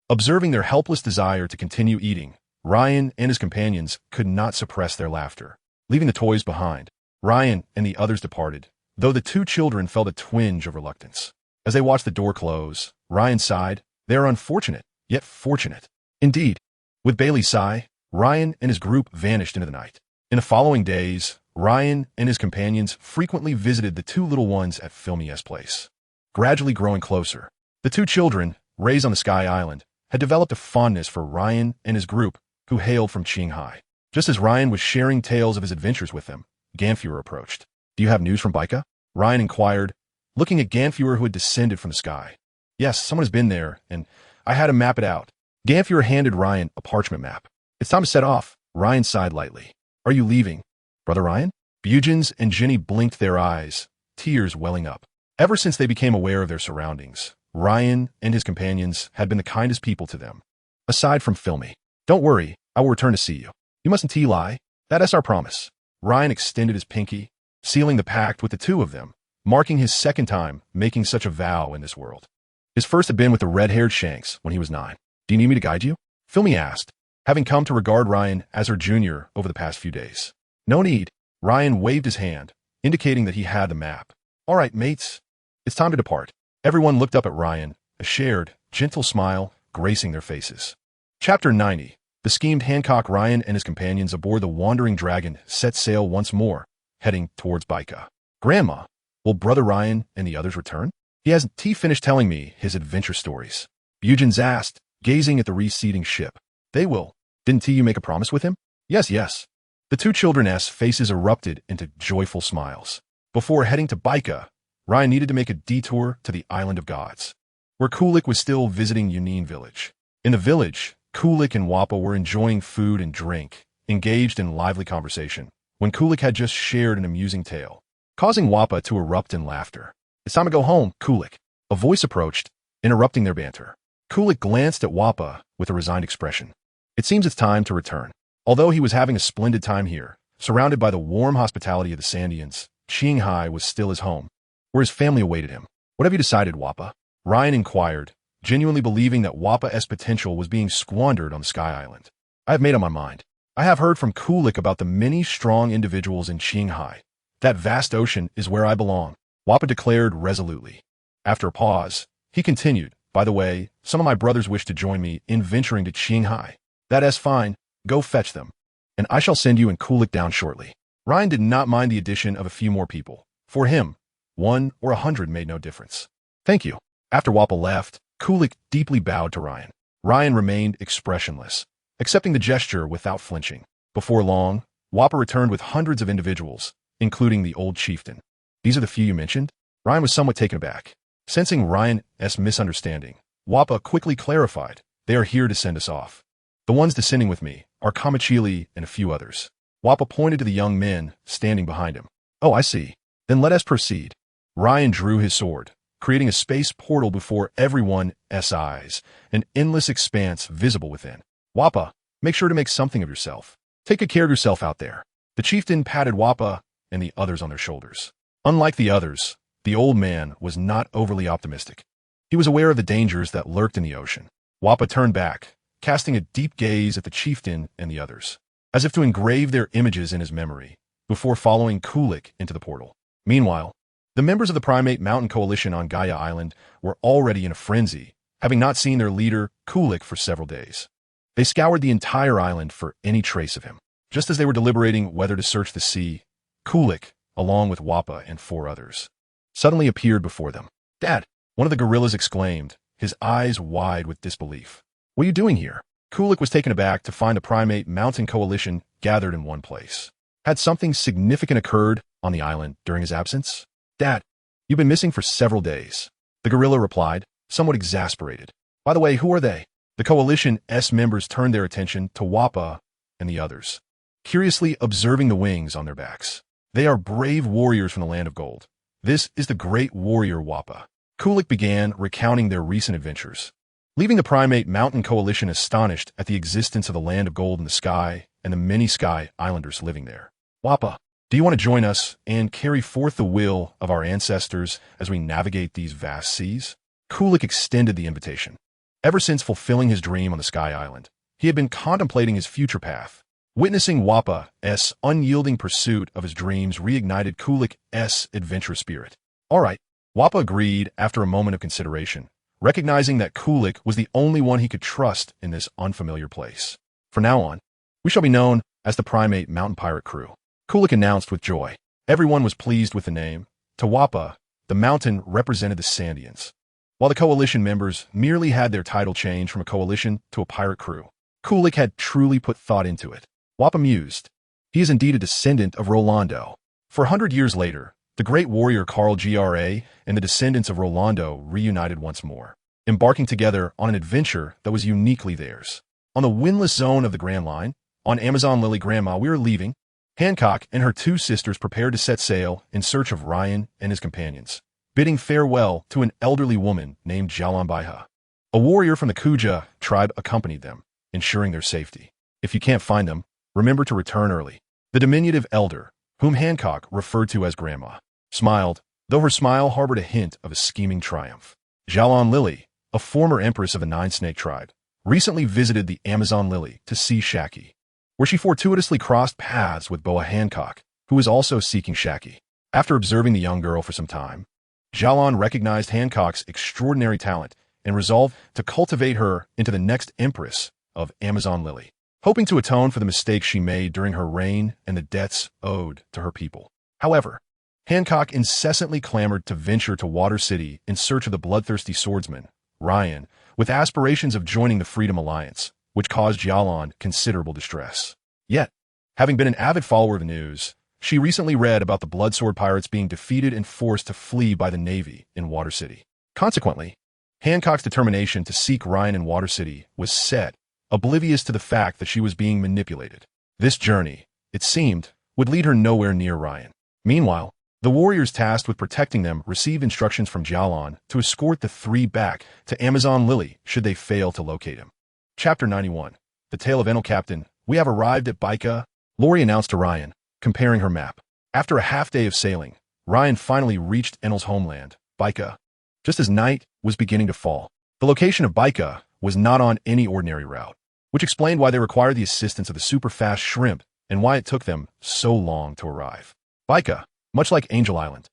Observing their helpless desire to continue eating, Ryan and his companions could not suppress their laughter. Leaving the toys behind, Ryan and the others departed, though the two children felt a twinge of reluctance. As they watched the door close, Ryan sighed. They are unfortunate, yet fortunate. Indeed. With Bailey's sigh, Ryan and his group vanished into the night. In the following days, Ryan and his companions frequently visited the two little ones at Filme's place. Gradually growing closer, the two children, raised on the Sky Island, had developed a fondness for Ryan and his group, who hailed from Qinghai. Just as Ryan was sharing tales of his adventures with them, Ganfuer approached. Do you have news from Baika? Ryan inquired, looking at Ganfuer, who had descended from the sky. Yes, someone has been there, and I had him map it out. Ganfuer handed Ryan a parchment map. It's time to set off. Ryan sighed lightly. Are you leaving, Brother Ryan? Bugins and Jenny blinked their eyes, tears welling up. Ever since they became aware of their surroundings, Ryan and his companions had been the kindest people to them. Aside from Filme. Don't worry, I will return to see you. You mustn't lie. That's our promise. Ryan extended his pinky, sealing the pact with the two of them, marking his second time making such a vow in this world. His first had been with the red-haired Shanks when he was 9. Do you need me to guide you? Filme asked, having come to regard Ryan as her junior over the past few days. No need. Ryan waved his hand, indicating that he had the map. All right, mates. It's time to depart. Everyone looked up at Ryan, a shared, gentle smile gracing their faces. Chapter 90. The schemed Hancock. Ryan and his companions aboard the Wandering Dragon set sail once more, heading towards Baika. Grandma, will Brother Ryan and the others return? He hasn't finished telling me his adventure stories. Bugins asked, gazing at the receding ship. They will. Didn't you make a promise with him? Yes. The two children's faces erupted into joyful smiles. Before heading to Baika, Ryan needed to make a detour to the Island of Gods, where Kulik was still visiting Yunin village. In the village, Kulik and Wappa were enjoying food and drink, engaged in lively conversation, when Kulik had just shared an amusing tale, causing Wappa to erupt in laughter. It's time to go home, Kulik. A voice approached, interrupting their banter. Kulik glanced at Wappa with a resigned expression. It seems it's time to return. Although he was having a splendid time here, surrounded by the warm hospitality of the Sandians, Qinghai was still his home, where his family awaited him. What have you decided, Wappa? Ryan inquired, genuinely believing that Wappa's potential was being squandered on the Sky Island. I have made up my mind. I have heard from Kulik about the many strong individuals in Qinghai. That vast ocean is where I belong, Wappa declared resolutely. After a pause, he continued, by the way, some of my brothers wish to join me in venturing to Qinghai. That's fine. Go fetch them, and I shall send you and Kulik down shortly. Ryan did not mind the addition of a few more people. For him, 1 or 100 made no difference. Thank you. After Wappa left, Kulik deeply bowed to Ryan. Ryan remained expressionless, accepting the gesture without flinching. Before long, Wappa returned with hundreds of individuals, including the old chieftain. These are the few you mentioned? Ryan was somewhat taken aback. Sensing Ryan's misunderstanding, Wappa quickly clarified, they are here to send us off. The ones descending with me are Kamachili and a few others. Wappa pointed to the young men standing behind him. Oh, I see. Then let us proceed. Ryan drew his sword, creating a space portal before everyone's eyes, an endless expanse visible within. Wappa, Make sure to make something of yourself. Take good care of yourself out there. The chieftain patted Wappa and the others on their shoulders. Unlike the others, the old man was not overly optimistic. He was aware of the dangers that lurked in the ocean. Wappa turned back, casting a deep gaze at the chieftain and the others, as if to engrave their images in his memory, before following Kulik into the portal. Meanwhile, the members of the Primate Mountain Coalition on Gaia Island were already in a frenzy, having not seen their leader, Kulik, for several days. They scoured the entire island for any trace of him. Just as they were deliberating whether to search the sea, Kulik, along with Wappa and 4 others, suddenly appeared before them. "Dad!" one of the gorillas exclaimed, his eyes wide with disbelief. "What are you doing here?" Kulik was taken aback to find the Primate Mountain Coalition gathered in one place. Had something significant occurred on the island during his absence? "Dad, you've been missing for several days," the gorilla replied, somewhat exasperated. "By the way, who are they?" The Coalition's members turned their attention to Wappa and the others, curiously observing the wings on their backs. "They are brave warriors from the Land of Gold. This is the great warrior Wappa." Kulik began recounting their recent adventures, leaving the Primate Mountain Coalition astonished at the existence of the Land of Gold in the sky and the many Sky Islanders living there. "Wappa, do you want to join us and carry forth the will of our ancestors as we navigate these vast seas?" Kulik extended the invitation. Ever since fulfilling his dream on the Sky Island, he had been contemplating his future path. Witnessing Wappa's unyielding pursuit of his dreams reignited Kulik's adventurous spirit. "All right," Wappa agreed after a moment of consideration, recognizing that Kulik was the only one he could trust in this unfamiliar place. "From now on, we shall be known as the Primate Mountain Pirate Crew," Kulik announced with joy. Everyone was pleased with the name. To Wappa, the mountain represented the Sandians, while the coalition members merely had their title changed from a coalition to a pirate crew. Kulik had truly put thought into it. Wappa mused. He is indeed a descendant of Rolando. 400 years later, the great warrior Karl Gra and the descendants of Rolando reunited once more, embarking together on an adventure that was uniquely theirs. On the windless zone of the Grand Line, on Amazon Lily Grandma, we are leaving. Hancock and her 2 sisters prepared to set sail in search of Ryan and his companions, bidding farewell to an elderly woman named Jalan Baiha. A warrior from the Kuja tribe accompanied them, ensuring their safety. If you can't find them, remember to return early. The diminutive elder, whom Hancock referred to as Grandma, smiled, though her smile harbored a hint of a scheming triumph. Jalan Lily, a former empress of the 9-Snake tribe, recently visited the Amazon Lily to see Shaki, where she fortuitously crossed paths with Boa Hancock, who was also seeking Shaki. After observing the young girl for some time, Jalan recognized Hancock's extraordinary talent and resolved to cultivate her into the next empress of Amazon Lily, hoping to atone for the mistakes she made during her reign and the debts owed to her people. However, Hancock incessantly clamored to venture to Water City in search of the bloodthirsty swordsman, Ryan, with aspirations of joining the Freedom Alliance, which caused Jalan considerable distress. Yet, having been an avid follower of the news, she recently read about the Bloodsword pirates being defeated and forced to flee by the Navy in Water City. Consequently, Hancock's determination to seek Ryan in Water City was set, oblivious to the fact that she was being manipulated. This journey, it seemed, would lead her nowhere near Ryan. Meanwhile, the warriors tasked with protecting them received instructions from Jalan to escort the 3 back to Amazon Lily should they fail to locate him. Chapter 91. The Tale of Enel. Captain, we have arrived at Baika, Lori announced to Ryan, comparing her map. After a half-day of sailing, Ryan finally reached Enel's homeland, Baika, just as night was beginning to fall. The location of Baika was not on any ordinary route, which explained why they required the assistance of the super-fast shrimp and why it took them so long to arrive. Baika, much like Angel Island,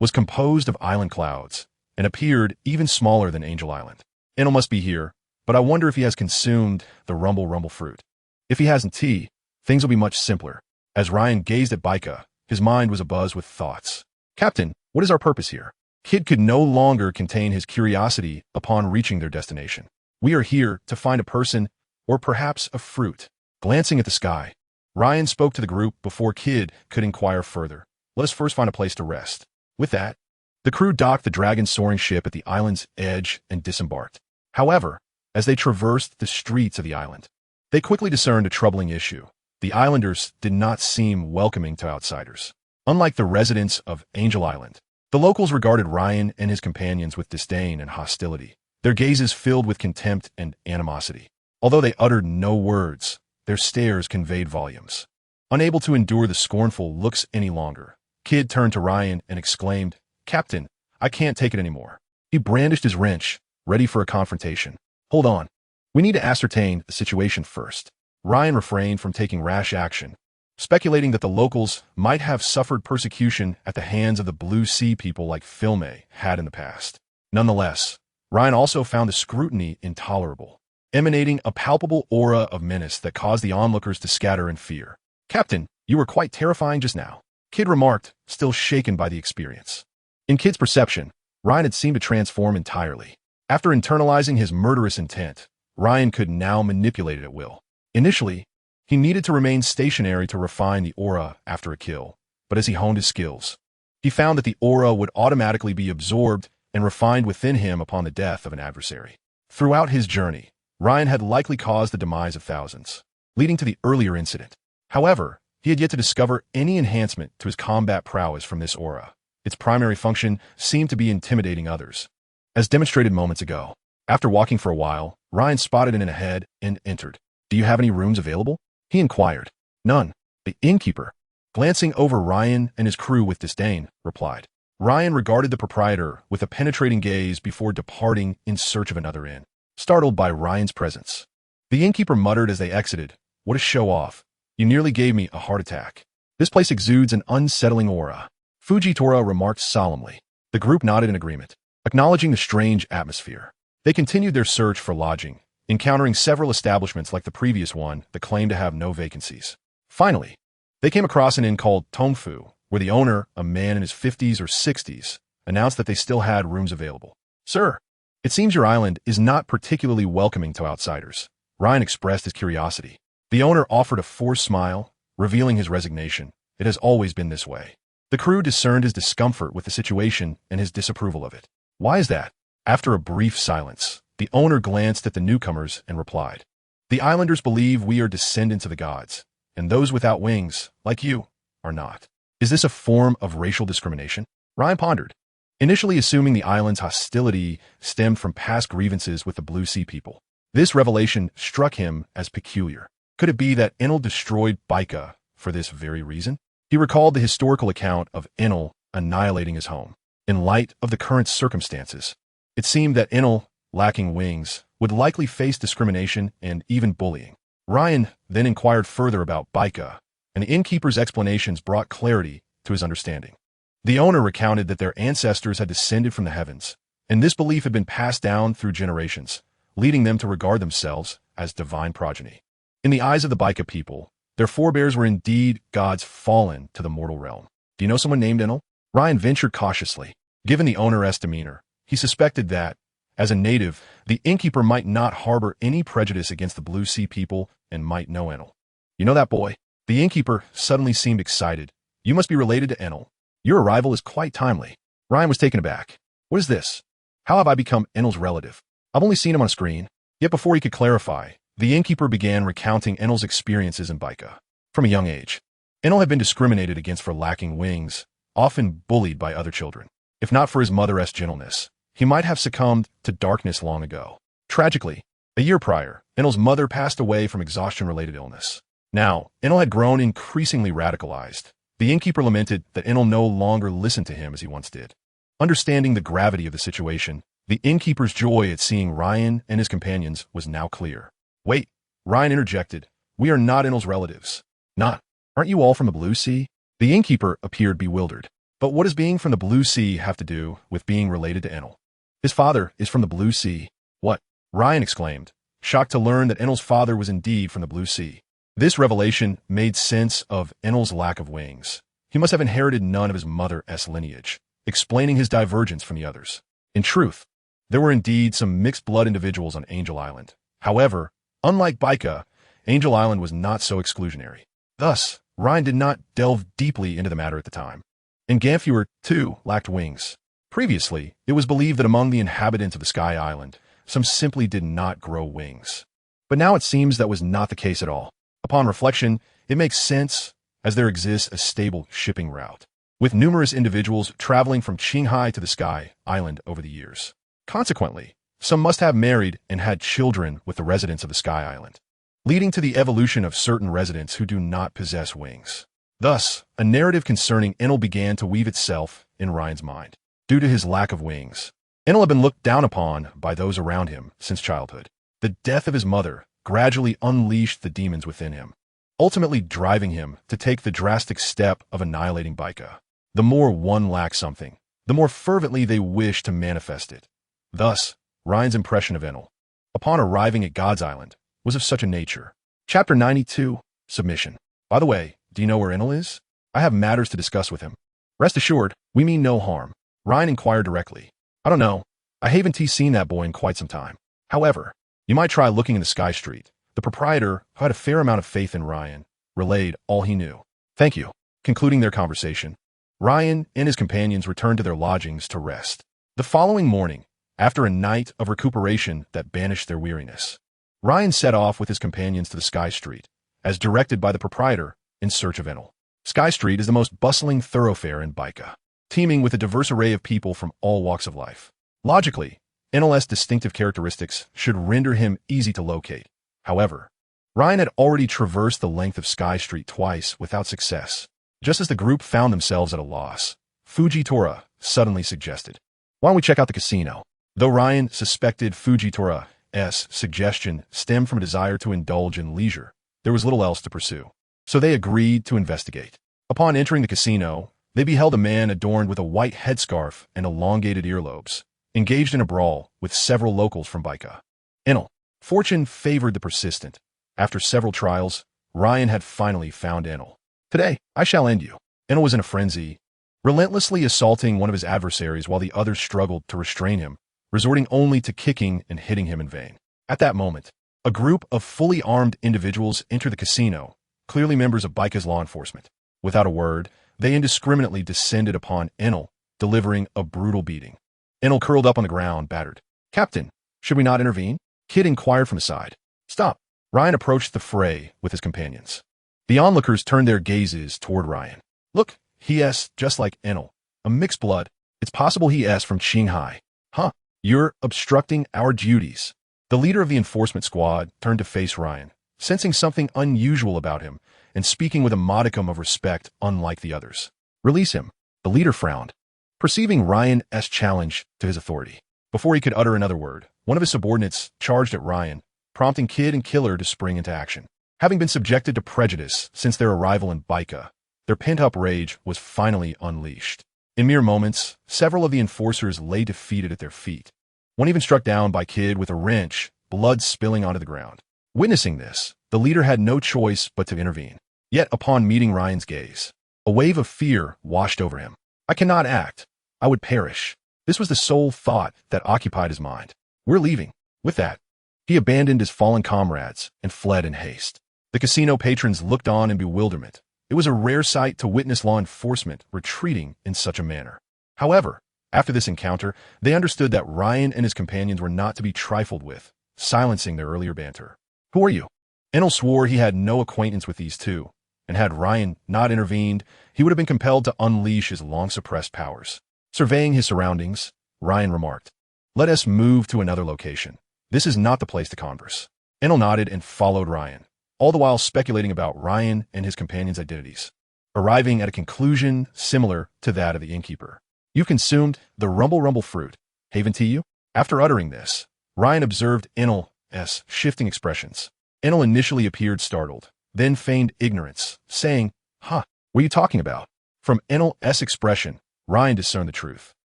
was composed of island clouds and appeared even smaller than Angel Island. Enel must be here, but I wonder if he has consumed the rumble fruit. If he hasn't tea, things will be much simpler. As Ryan gazed at Baika, his mind was abuzz with thoughts. Captain, what is our purpose here? Kid could no longer contain his curiosity upon reaching their destination. We are here to find a person, or perhaps a fruit. Glancing at the sky, Ryan spoke to the group before Kid could inquire further. Let us first find a place to rest. With that, the crew docked the dragon soaring ship at the island's edge and disembarked. However, as they traversed the streets of the island, they quickly discerned a troubling issue. The islanders did not seem welcoming to outsiders. Unlike the residents of Angel Island, the locals regarded Ryan and his companions with disdain and hostility, their gazes filled with contempt and animosity. Although they uttered no words, their stares conveyed volumes. Unable to endure the scornful looks any longer, Kid turned to Ryan and exclaimed, "Captain, I can't take it anymore." He brandished his wrench, ready for a confrontation. "Hold on. We need to ascertain the situation first." Ryan refrained from taking rash action, speculating that the locals might have suffered persecution at the hands of the Blue Sea people like Filme had in the past. Nonetheless, Ryan also found the scrutiny intolerable, emanating a palpable aura of menace that caused the onlookers to scatter in fear. "Captain, you were quite terrifying just now," Kid remarked, still shaken by the experience. In Kid's perception, Ryan had seemed to transform entirely. After internalizing his murderous intent, Ryan could now manipulate it at will. Initially, he needed to remain stationary to refine the aura after a kill, but as he honed his skills, he found that the aura would automatically be absorbed and refined within him upon the death of an adversary. Throughout his journey, Ryan had likely caused the demise of thousands, leading to the earlier incident. However, he had yet to discover any enhancement to his combat prowess from this aura. Its primary function seemed to be intimidating others. As demonstrated moments ago, after walking for a while, Ryan spotted it ahead and entered. "Do you have any rooms available?" he inquired. "None," the innkeeper, glancing over Ryan and his crew with disdain, replied. Ryan regarded the proprietor with a penetrating gaze before departing in search of another inn. Startled by Ryan's presence, the innkeeper muttered as they exited, "What a show-off. You nearly gave me a heart attack. This place exudes an unsettling aura." Fujitora remarked solemnly. The group nodded in agreement, acknowledging the strange atmosphere. They continued their search for lodging, encountering several establishments like the previous one that claimed to have no vacancies. Finally, they came across an inn called Tongfu, where the owner, a man in his 50s or 60s, announced that they still had rooms available. "Sir, it seems your island is not particularly welcoming to outsiders." Ryan expressed his curiosity. The owner offered a forced smile, revealing his resignation. "It has always been this way." The crew discerned his discomfort with the situation and his disapproval of it. "Why is that?" After a brief silence, the owner glanced at the newcomers and replied, "The islanders believe we are descendants of the gods, and those without wings, like you, are not." "Is this a form of racial discrimination?" Ryan pondered, initially assuming the island's hostility stemmed from past grievances with the Blue Sea people. This revelation struck him as peculiar. Could it be that Enel destroyed Baika for this very reason? He recalled the historical account of Enel annihilating his home. In light of the current circumstances, it seemed that Enel, lacking wings, would likely face discrimination and even bullying. Ryan then inquired further about Baika, and the innkeeper's explanations brought clarity to his understanding. The owner recounted that their ancestors had descended from the heavens, and this belief had been passed down through generations, leading them to regard themselves as divine progeny. In the eyes of the Baika people, their forebears were indeed gods fallen to the mortal realm. "Do you know someone named Enel?" Ryan ventured cautiously. Given the owner's demeanor, he suspected that, as a native, the innkeeper might not harbor any prejudice against the Blue Sea people and might know Enel. "You know that boy?" The innkeeper suddenly seemed excited. "You must be related to Enel. Your arrival is quite timely." Ryan was taken aback. "What is this? How have I become Enel's relative? I've only seen him on a screen." Yet before he could clarify, the innkeeper began recounting Enel's experiences in Baika. From a young age, Enel had been discriminated against for lacking wings, often bullied by other children. If not for his mother's gentleness, he might have succumbed to darkness long ago. Tragically, a year prior, Enel's mother passed away from exhaustion-related illness. Now, Enel had grown increasingly radicalized. The innkeeper lamented that Enel no longer listened to him as he once did. Understanding the gravity of the situation, the innkeeper's joy at seeing Ryan and his companions was now clear. "Wait," Ryan interjected. "We are not Enel's relatives." "Not? Aren't you all from the Blue Sea?" The innkeeper appeared bewildered. "But what does being from the Blue Sea have to do with being related to Enel?" "His father is from the Blue Sea." "What?" Ryan exclaimed, shocked to learn that Enel's father was indeed from the Blue Sea. This revelation made sense of Enel's lack of wings. He must have inherited none of his mother's lineage, explaining his divergence from the others. In truth, there were indeed some mixed-blood individuals on Angel Island. However, unlike Baika, Angel Island was not so exclusionary. Thus, Ryan did not delve deeply into the matter at the time. And Gamfuer, too, lacked wings. Previously, it was believed that among the inhabitants of the Sky Island, some simply did not grow wings. But now it seems that was not the case at all. Upon reflection, it makes sense, as there exists a stable shipping route, with numerous individuals traveling from Qinghai to the Sky Island over the years. Consequently, some must have married and had children with the residents of the Sky Island. leading to the evolution of certain residents who do not possess wings. Thus, a narrative concerning Enel began to weave itself in Ryan's mind. Due to his lack of wings, Enel had been looked down upon by those around him since childhood. The death of his mother gradually unleashed the demons within him, ultimately driving him to take the drastic step of annihilating Baika. The more one lacks something, the more fervently they wish to manifest it. Thus, Ryan's impression of Enel, upon arriving at God's Island, was of such a nature. Chapter 92, Submission. By the way, do you know where Enel is? I have matters to discuss with him. Rest assured, we mean no harm. Ryan inquired directly. I don't know. I haven't seen that boy in quite some time. However, you might try looking in the Sky Street. The proprietor, who had a fair amount of faith in Ryan, relayed all he knew. Thank you. Concluding their conversation, Ryan and his companions returned to their lodgings to rest. The following morning, after a night of recuperation that banished their weariness, Ryan set off with his companions to the Sky Street, as directed by the proprietor, in search of Enel. Sky Street is the most bustling thoroughfare in Baika, teeming with a diverse array of people from all walks of life. Logically, Enel's distinctive characteristics should render him easy to locate. However, Ryan had already traversed the length of Sky Street twice without success. Just as the group found themselves at a loss, Fujitora suddenly suggested, "Why don't we check out the casino?" Though Ryan suspected Fujitora's suggestion stemmed from a desire to indulge in leisure, there was little else to pursue. So they agreed to investigate. Upon entering the casino, they beheld a man adorned with a white headscarf and elongated earlobes, engaged in a brawl with several locals from Baika. Enel. Fortune favored the persistent. After several trials, Ryan had finally found Enel. "Today, I shall end you." Enel was in a frenzy, relentlessly assaulting one of his adversaries while the others struggled to restrain him, resorting only to kicking and hitting him in vain. At that moment, a group of fully armed individuals entered the casino, clearly members of Baika's law enforcement. Without a word, they indiscriminately descended upon Enel, delivering a brutal beating. Enel curled up on the ground, battered. "Captain, should we not intervene?" Kid inquired from his side. "Stop." Ryan approached the fray with his companions. The onlookers turned their gazes toward Ryan. "Look, he's just like Enel. A mixed blood. It's possible he's from Qinghai." "Huh, you're obstructing our duties." The leader of the enforcement squad turned to face Ryan, sensing something unusual about him and speaking with a modicum of respect unlike the others. "Release him." The leader frowned, perceiving Ryan's challenge to his authority. Before he could utter another word, one of his subordinates charged at Ryan, prompting Kid and Killer to spring into action. Having been subjected to prejudice since their arrival in Baika, their pent-up rage was finally unleashed. In mere moments, several of the enforcers lay defeated at their feet. One even struck down by Kid with a wrench, blood spilling onto the ground. Witnessing this, the leader had no choice but to intervene. Yet upon meeting Ryan's gaze, a wave of fear washed over him. "I cannot act. I would perish." This was the sole thought that occupied his mind. "We're leaving." With that, he abandoned his fallen comrades and fled in haste. The casino patrons looked on in bewilderment. It was a rare sight to witness law enforcement retreating in such a manner. However, after this encounter, they understood that Ryan and his companions were not to be trifled with, silencing their earlier banter. "Who are you?" Enel swore he had no acquaintance with these two, and had Ryan not intervened, he would have been compelled to unleash his long-suppressed powers. Surveying his surroundings, Ryan remarked, "Let us move to another location. This is not the place to converse." Enel nodded and followed Ryan, all the while speculating about Ryan and his companions' identities, arriving at a conclusion similar to that of the innkeeper. "You consumed the rumble fruit, haven't you?" After uttering this, Ryan observed Enel's shifting expressions. Enel initially appeared startled, then feigned ignorance, saying, "Huh, what are you talking about?" From Enel's expression, Ryan discerned the truth.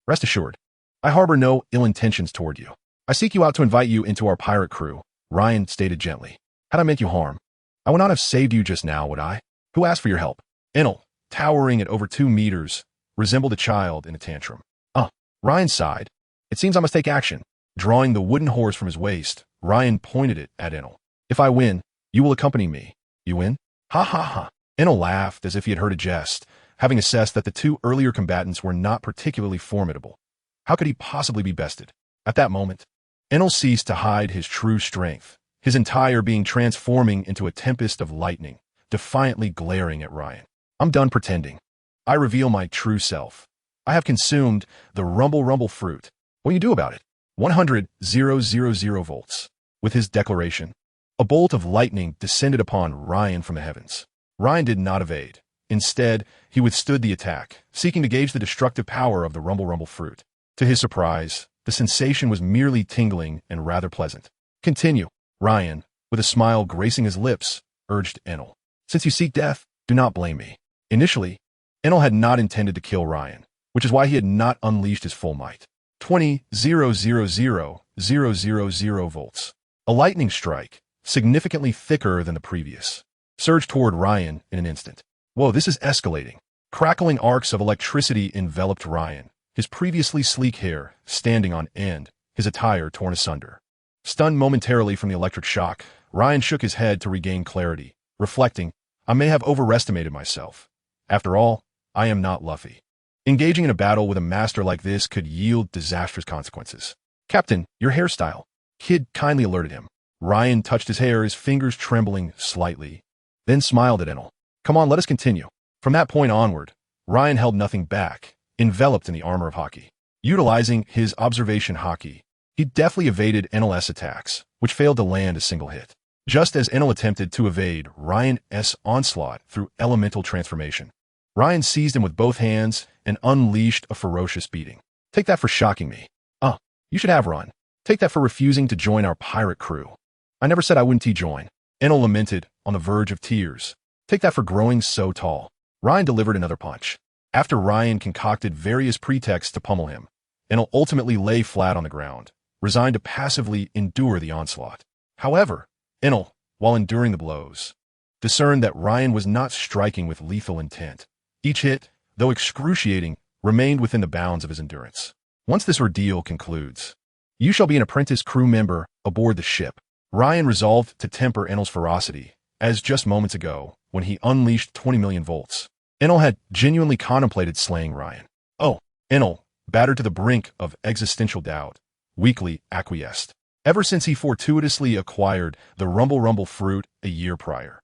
"Rest assured, I harbor no ill intentions toward you. I seek you out to invite you into our pirate crew," Ryan stated gently. "Had I meant you harm, I would not have saved you just now, would I? Who asked for your help?" Enel, towering at over 2 meters, resembled a child in a tantrum. Ryan sighed. "It seems I must take action." Drawing the wooden horse from his waist, Ryan pointed it at Enel. "If I win, you will accompany me. You win?" "Ha ha ha." Enel laughed as if he had heard a jest, having assessed that the 2 earlier combatants were not particularly formidable. How could he possibly be bested? At that moment, Enel ceased to hide his true strength, his entire being transforming into a tempest of lightning, defiantly glaring at Ryan. "I'm done pretending. I reveal my true self. I have consumed the rumble fruit. What do you do about it?" 100,000 volts. With his declaration, A bolt of lightning descended upon Ryan from the heavens. Ryan did not evade. Instead, he withstood the attack, seeking to gauge the destructive power of the Rumble Rumble fruit. To his surprise, the sensation was merely tingling and rather pleasant. Continue, Ryan, with a smile gracing his lips, urged Enel. Since you seek death, do not blame me. Initially, Enel had not intended to kill Ryan, which is why he had not unleashed his full might. 20,000,000 volts. A lightning strike, significantly thicker than the previous, surged toward Ryan in an instant. Whoa, this is escalating. Crackling arcs of electricity enveloped Ryan, his previously sleek hair standing on end, his attire torn asunder. Stunned momentarily from the electric shock, Ryan shook his head to regain clarity, reflecting, I may have overestimated myself. After all, I am not Luffy. Engaging in a battle with a master like this could yield disastrous consequences. Captain, your hairstyle. Kid kindly alerted him. Ryan touched his hair, his fingers trembling slightly, then smiled at Enel. Come on, let us continue. From that point onward, Ryan held nothing back, enveloped in the armor of Haki. Utilizing his observation Haki, he deftly evaded Enel's attacks, which failed to land a single hit. Just as Enel attempted to evade Ryan's onslaught through elemental transformation, Ryan seized him with both hands and unleashed a ferocious beating. Take that for shocking me. You should have run. Take that for refusing to join our pirate crew. I never said I wouldn't join. Enel lamented, on the verge of tears. Take that for growing so tall. Ryan delivered another punch. After Ryan concocted various pretexts to pummel him, Enel ultimately lay flat on the ground, resigned to passively endure the onslaught. However, Enel, while enduring the blows, discerned that Ryan was not striking with lethal intent. Each hit, though excruciating, remained within the bounds of his endurance. Once this ordeal concludes, you shall be an apprentice crew member aboard the ship. Ryan resolved to temper Enel's ferocity, as just moments ago, when he unleashed 20 million volts, Enel had genuinely contemplated slaying Ryan. Enel, battered to the brink of existential doubt, weakly acquiesced. Ever since he fortuitously acquired the Rumble Rumble fruit a year prior,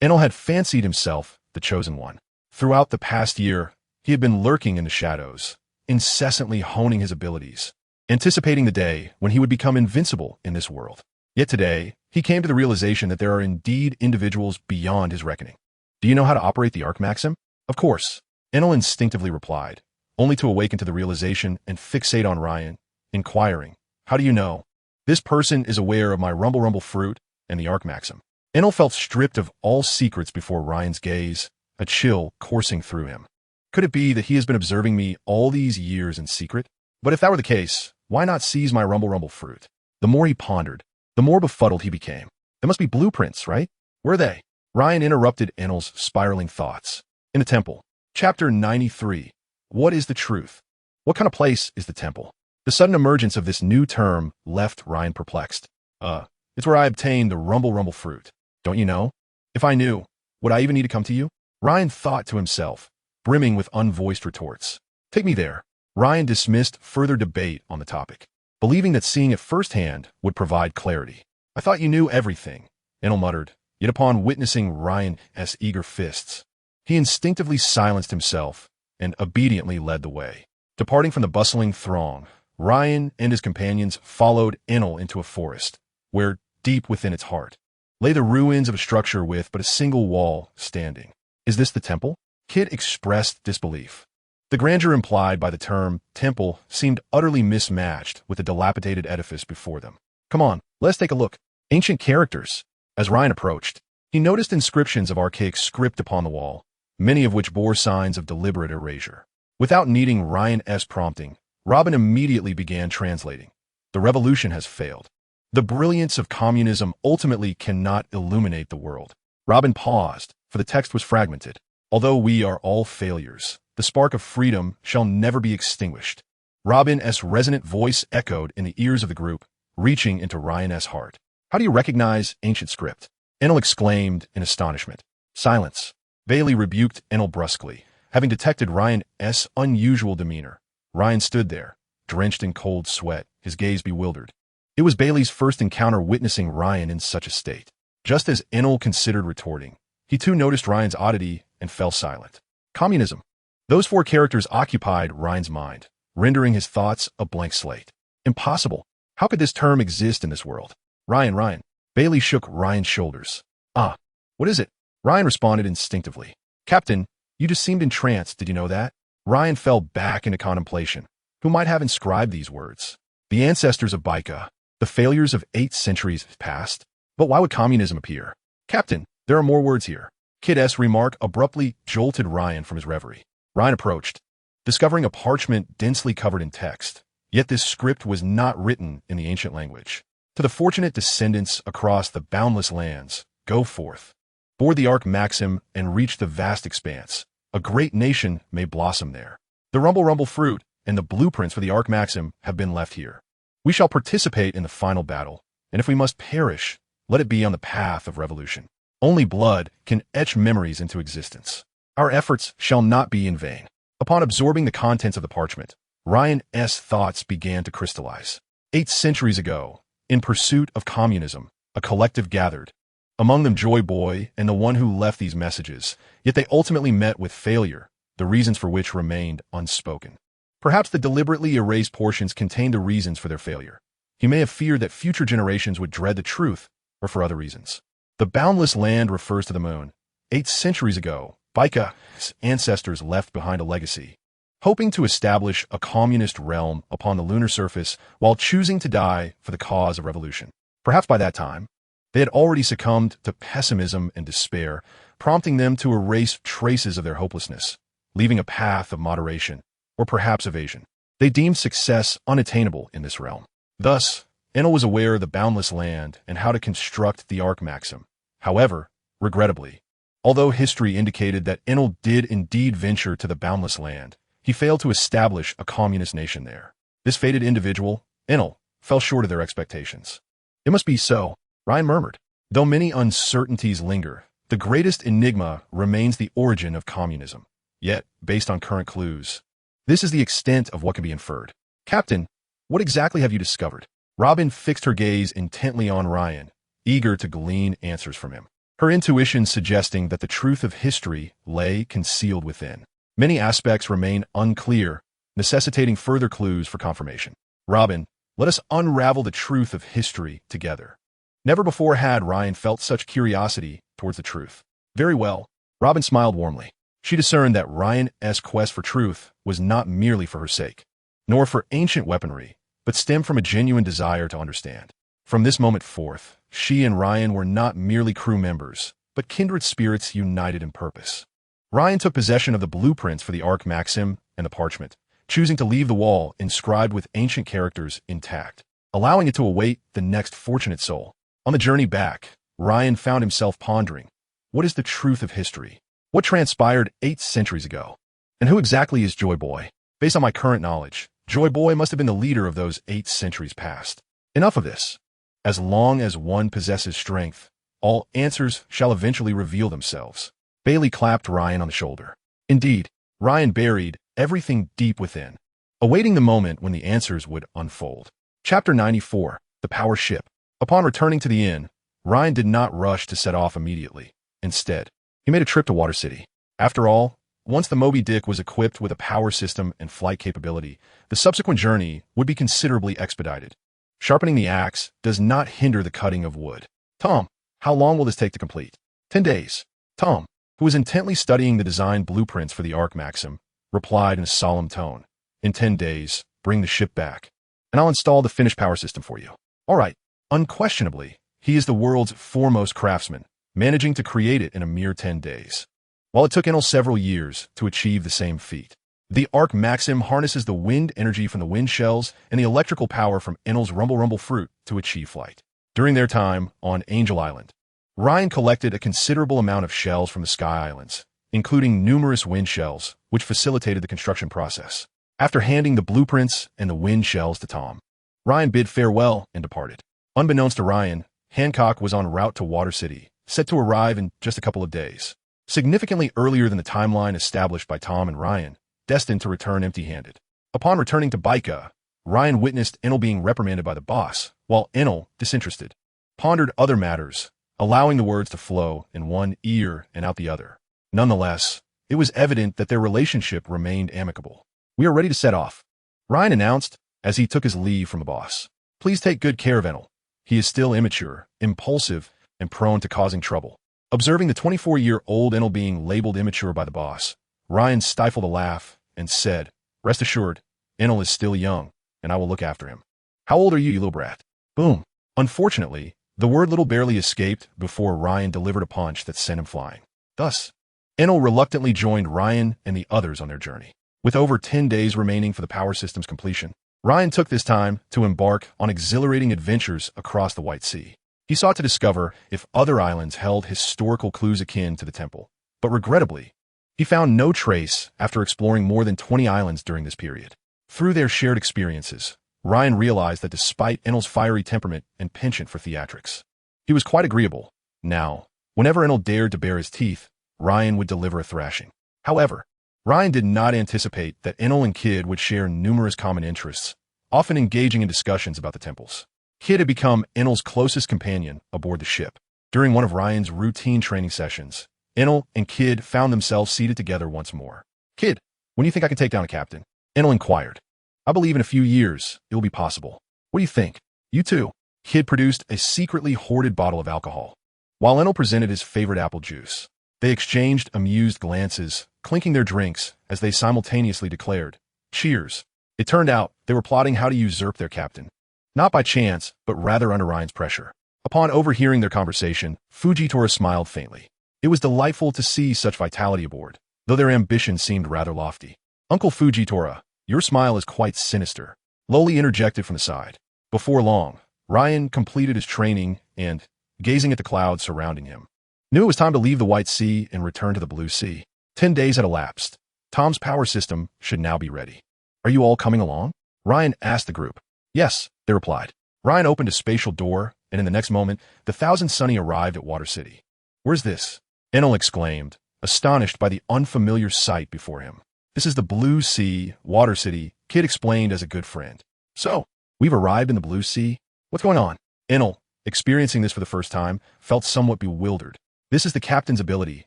Enel had fancied himself the chosen one. Throughout the past year, he had been lurking in the shadows, incessantly honing his abilities, anticipating the day when he would become invincible in this world. Yet today, he came to the realization that there are indeed individuals beyond his reckoning. Do you know how to operate the arc maxim? Of course, Enel instinctively replied, only to awaken to the realization and fixate on Ryan, inquiring, how do you know? This person is aware of my Rumble Rumble fruit and the arc maxim. Enel felt stripped of all secrets before Ryan's gaze, a chill coursing through him. Could it be that he has been observing me all these years in secret? But if that were the case, why not seize my Rumble Rumble fruit? The more he pondered, the more befuddled he became. There must be blueprints, right? Where are they? Ryan interrupted Enel's spiraling thoughts. In the temple. Chapter 93. What is the truth? What kind of place is the temple? The sudden emergence of this new term left Ryan perplexed. It's where I obtained the Rumble Rumble fruit. Don't you know? If I knew, would I even need to come to you? Ryan thought to himself, brimming with unvoiced retorts. Take me there. Ryan dismissed further debate on the topic, believing that seeing it firsthand would provide clarity. I thought you knew everything, Enel muttered, yet upon witnessing Ryan's eager fists, he instinctively silenced himself and obediently led the way. Departing from the bustling throng, Ryan and his companions followed Enel into a forest, where, deep within its heart, lay the ruins of a structure with but a single wall standing. Is this the temple? Kid expressed disbelief. The grandeur implied by the term temple seemed utterly mismatched with the dilapidated edifice before them. Come on, let's take a look. Ancient characters. As Ryan approached, he noticed inscriptions of archaic script upon the wall, many of which bore signs of deliberate erasure. Without needing Ryan's prompting, Robin immediately began translating. The revolution has failed. The brilliance of communism ultimately cannot illuminate the world. Robin paused, for the text was fragmented. Although we are all failures, the spark of freedom shall never be extinguished. Robin's resonant voice echoed in the ears of the group, reaching into Ryan's heart. How do you recognize ancient script? Enel exclaimed in astonishment. Silence. Bailey rebuked Enel brusquely, having detected Ryan's unusual demeanor. Ryan stood there, drenched in cold sweat, his gaze bewildered. It was Bailey's first encounter witnessing Ryan in such a state. Just as Enel considered retorting, he too noticed Ryan's oddity and fell silent. Communism. Those four characters occupied Ryan's mind, rendering his thoughts a blank slate. Impossible. How could this term exist in this world? Ryan. Bailey shook Ryan's shoulders. Ah, what is it? Ryan responded instinctively. Captain, you just seemed entranced, did you know that? Ryan fell back into contemplation. Who might have inscribed these words? The ancestors of Baika, the failures of 8 centuries past. But why would communism appear? Captain, there are more words here. Kid S' remark abruptly jolted Ryan from his reverie. Ryan approached, discovering a parchment densely covered in text. Yet this script was not written in the ancient language. To the fortunate descendants across the boundless lands, go forth. Board the Ark Maxim and reach the vast expanse. A great nation may blossom there. The rumble fruit and the blueprints for the Ark Maxim have been left here. We shall participate in the final battle, and if we must perish, let it be on the path of revolution. Only blood can etch memories into existence. Our efforts shall not be in vain. Upon absorbing the contents of the parchment, Ryan's thoughts began to crystallize. 8 centuries ago, in pursuit of communism, a collective gathered. Among them Joy Boy and the one who left these messages, yet they ultimately met with failure, the reasons for which remained unspoken. Perhaps the deliberately erased portions contained the reasons for their failure. He may have feared that future generations would dread the truth, or for other reasons. The boundless land refers to the moon. 8 centuries ago, Baika's ancestors left behind a legacy, hoping to establish a communist realm upon the lunar surface while choosing to die for the cause of revolution. Perhaps by that time, they had already succumbed to pessimism and despair, prompting them to erase traces of their hopelessness, leaving a path of moderation, or perhaps evasion. They deemed success unattainable in this realm. Thus, Enel was aware of the boundless land and how to construct the Ark Maxim. However, regrettably, although history indicated that Enel did indeed venture to the boundless land, he failed to establish a communist nation there. This fated individual, Enel, fell short of their expectations. It must be so, Ryan murmured. Though many uncertainties linger, the greatest enigma remains the origin of communism. Yet, based on current clues, this is the extent of what can be inferred. Captain, what exactly have you discovered? Robin fixed her gaze intently on Ryan, eager to glean answers from him. Her intuition suggesting that the truth of history lay concealed within. Many aspects remain unclear, necessitating further clues for confirmation. Robin, let us unravel the truth of history together. Never before had Ryan felt such curiosity towards the truth. Very well. Robin smiled warmly. She discerned that Ryan's quest for truth was not merely for her sake, nor for ancient weaponry, but stemmed from a genuine desire to understand. From this moment forth, she and Ryan were not merely crew members, but kindred spirits united in purpose. Ryan took possession of the blueprints for the Ark Maxim and the parchment, choosing to leave the wall inscribed with ancient characters intact, allowing it to await the next fortunate soul. On the journey back, Ryan found himself pondering, what is the truth of history? What transpired 8 centuries ago? And who exactly is Joy Boy? Based on my current knowledge, Joy Boy must have been the leader of those 8 centuries past. Enough of this. As long as one possesses strength, all answers shall eventually reveal themselves. Bailey clapped Ryan on the shoulder. Indeed, Ryan buried everything deep within, awaiting the moment when the answers would unfold. Chapter 94, The Power Ship. Upon returning to the inn, Ryan did not rush to set off immediately. Instead, he made a trip to Water City. After all, once the Moby Dick was equipped with a power system and flight capability, the subsequent journey would be considerably expedited. Sharpening the axe does not hinder the cutting of wood. Tom, how long will this take to complete? 10 days. Tom, who was intently studying the design blueprints for the Ark Maxim, replied in a solemn tone. In 10 days, bring the ship back, and I'll install the finished power system for you. All right. Unquestionably, he is the world's foremost craftsman, managing to create it in a mere 10 days. While it took Enel several years to achieve the same feat, the Ark Maxim harnesses the wind energy from the wind shells and the electrical power from Enel's rumble fruit to achieve flight. During their time on Angel Island, Ryan collected a considerable amount of shells from the Sky Islands, including numerous wind shells, which facilitated the construction process. After handing the blueprints and the wind shells to Tom, Ryan bid farewell and departed. Unbeknownst to Ryan, Hancock was en route to Water City, set to arrive in just a couple of days, significantly earlier than the timeline established by Tom and Ryan, destined to return empty-handed. Upon returning to Baika, Ryan witnessed Enel being reprimanded by the boss, while Enel, disinterested, pondered other matters, allowing the words to flow in one ear and out the other. Nonetheless, it was evident that their relationship remained amicable. We are ready to set off, Ryan announced as he took his leave from the boss. Please take good care of Enel. he is still immature, impulsive, and prone to causing trouble. Observing the 24-year-old Enel being labeled immature by the boss, Ryan stifled a laugh and said, "Rest assured, Enel is still young, and I will look after him." "How old are you, you little brat?" Boom. Unfortunately, the word little barely escaped before Ryan delivered a punch that sent him flying. Thus, Enel reluctantly joined Ryan and the others on their journey. With over 10 days remaining for the power system's completion, Ryan took this time to embark on exhilarating adventures across the White Sea. He sought to discover if other islands held historical clues akin to the temple, but regrettably, he found no trace after exploring more than 20 islands during this period. Through their shared experiences, Ryan realized that despite Enel's fiery temperament and penchant for theatrics, he was quite agreeable. Now, whenever Enel dared to bare his teeth, Ryan would deliver a thrashing. However, Ryan did not anticipate that Enel and Kid would share numerous common interests, often engaging in discussions about the temples. Kid had become Enel's closest companion aboard the ship. During one of Ryan's routine training sessions, Enel and Kid found themselves seated together once more. "Kid, when do you think I can take down a captain?" Enel inquired. "I believe in a few years it will be possible. What do you think?" "You too." Kid produced a secretly hoarded bottle of alcohol, while Enel presented his favorite apple juice. They exchanged amused glances, clinking their drinks as they simultaneously declared, "Cheers." It turned out they were plotting how to usurp their captain. Not by chance, but rather under Ryan's pressure. Upon overhearing their conversation, Fujitora smiled faintly. It was delightful to see such vitality aboard, though their ambition seemed rather lofty. "Uncle Fujitora, your smile is quite sinister," Loli interjected from the side. Before long, Ryan completed his training and, gazing at the clouds surrounding him, knew it was time to leave the White Sea and return to the Blue Sea. 10 days had elapsed. Tom's power system should now be ready. "Are you all coming along?" Ryan asked the group. "Yes," they replied. Ryan opened a spatial door, and in the next moment, the Thousand Sunny arrived at Water City. "Where's this?" Enel exclaimed, astonished by the unfamiliar sight before him. "This is the Blue Sea, Water City," Kid explained as a good friend. "So, we've arrived in the Blue Sea? What's going on?" Enel, experiencing this for the first time, felt somewhat bewildered. "This is the captain's ability,"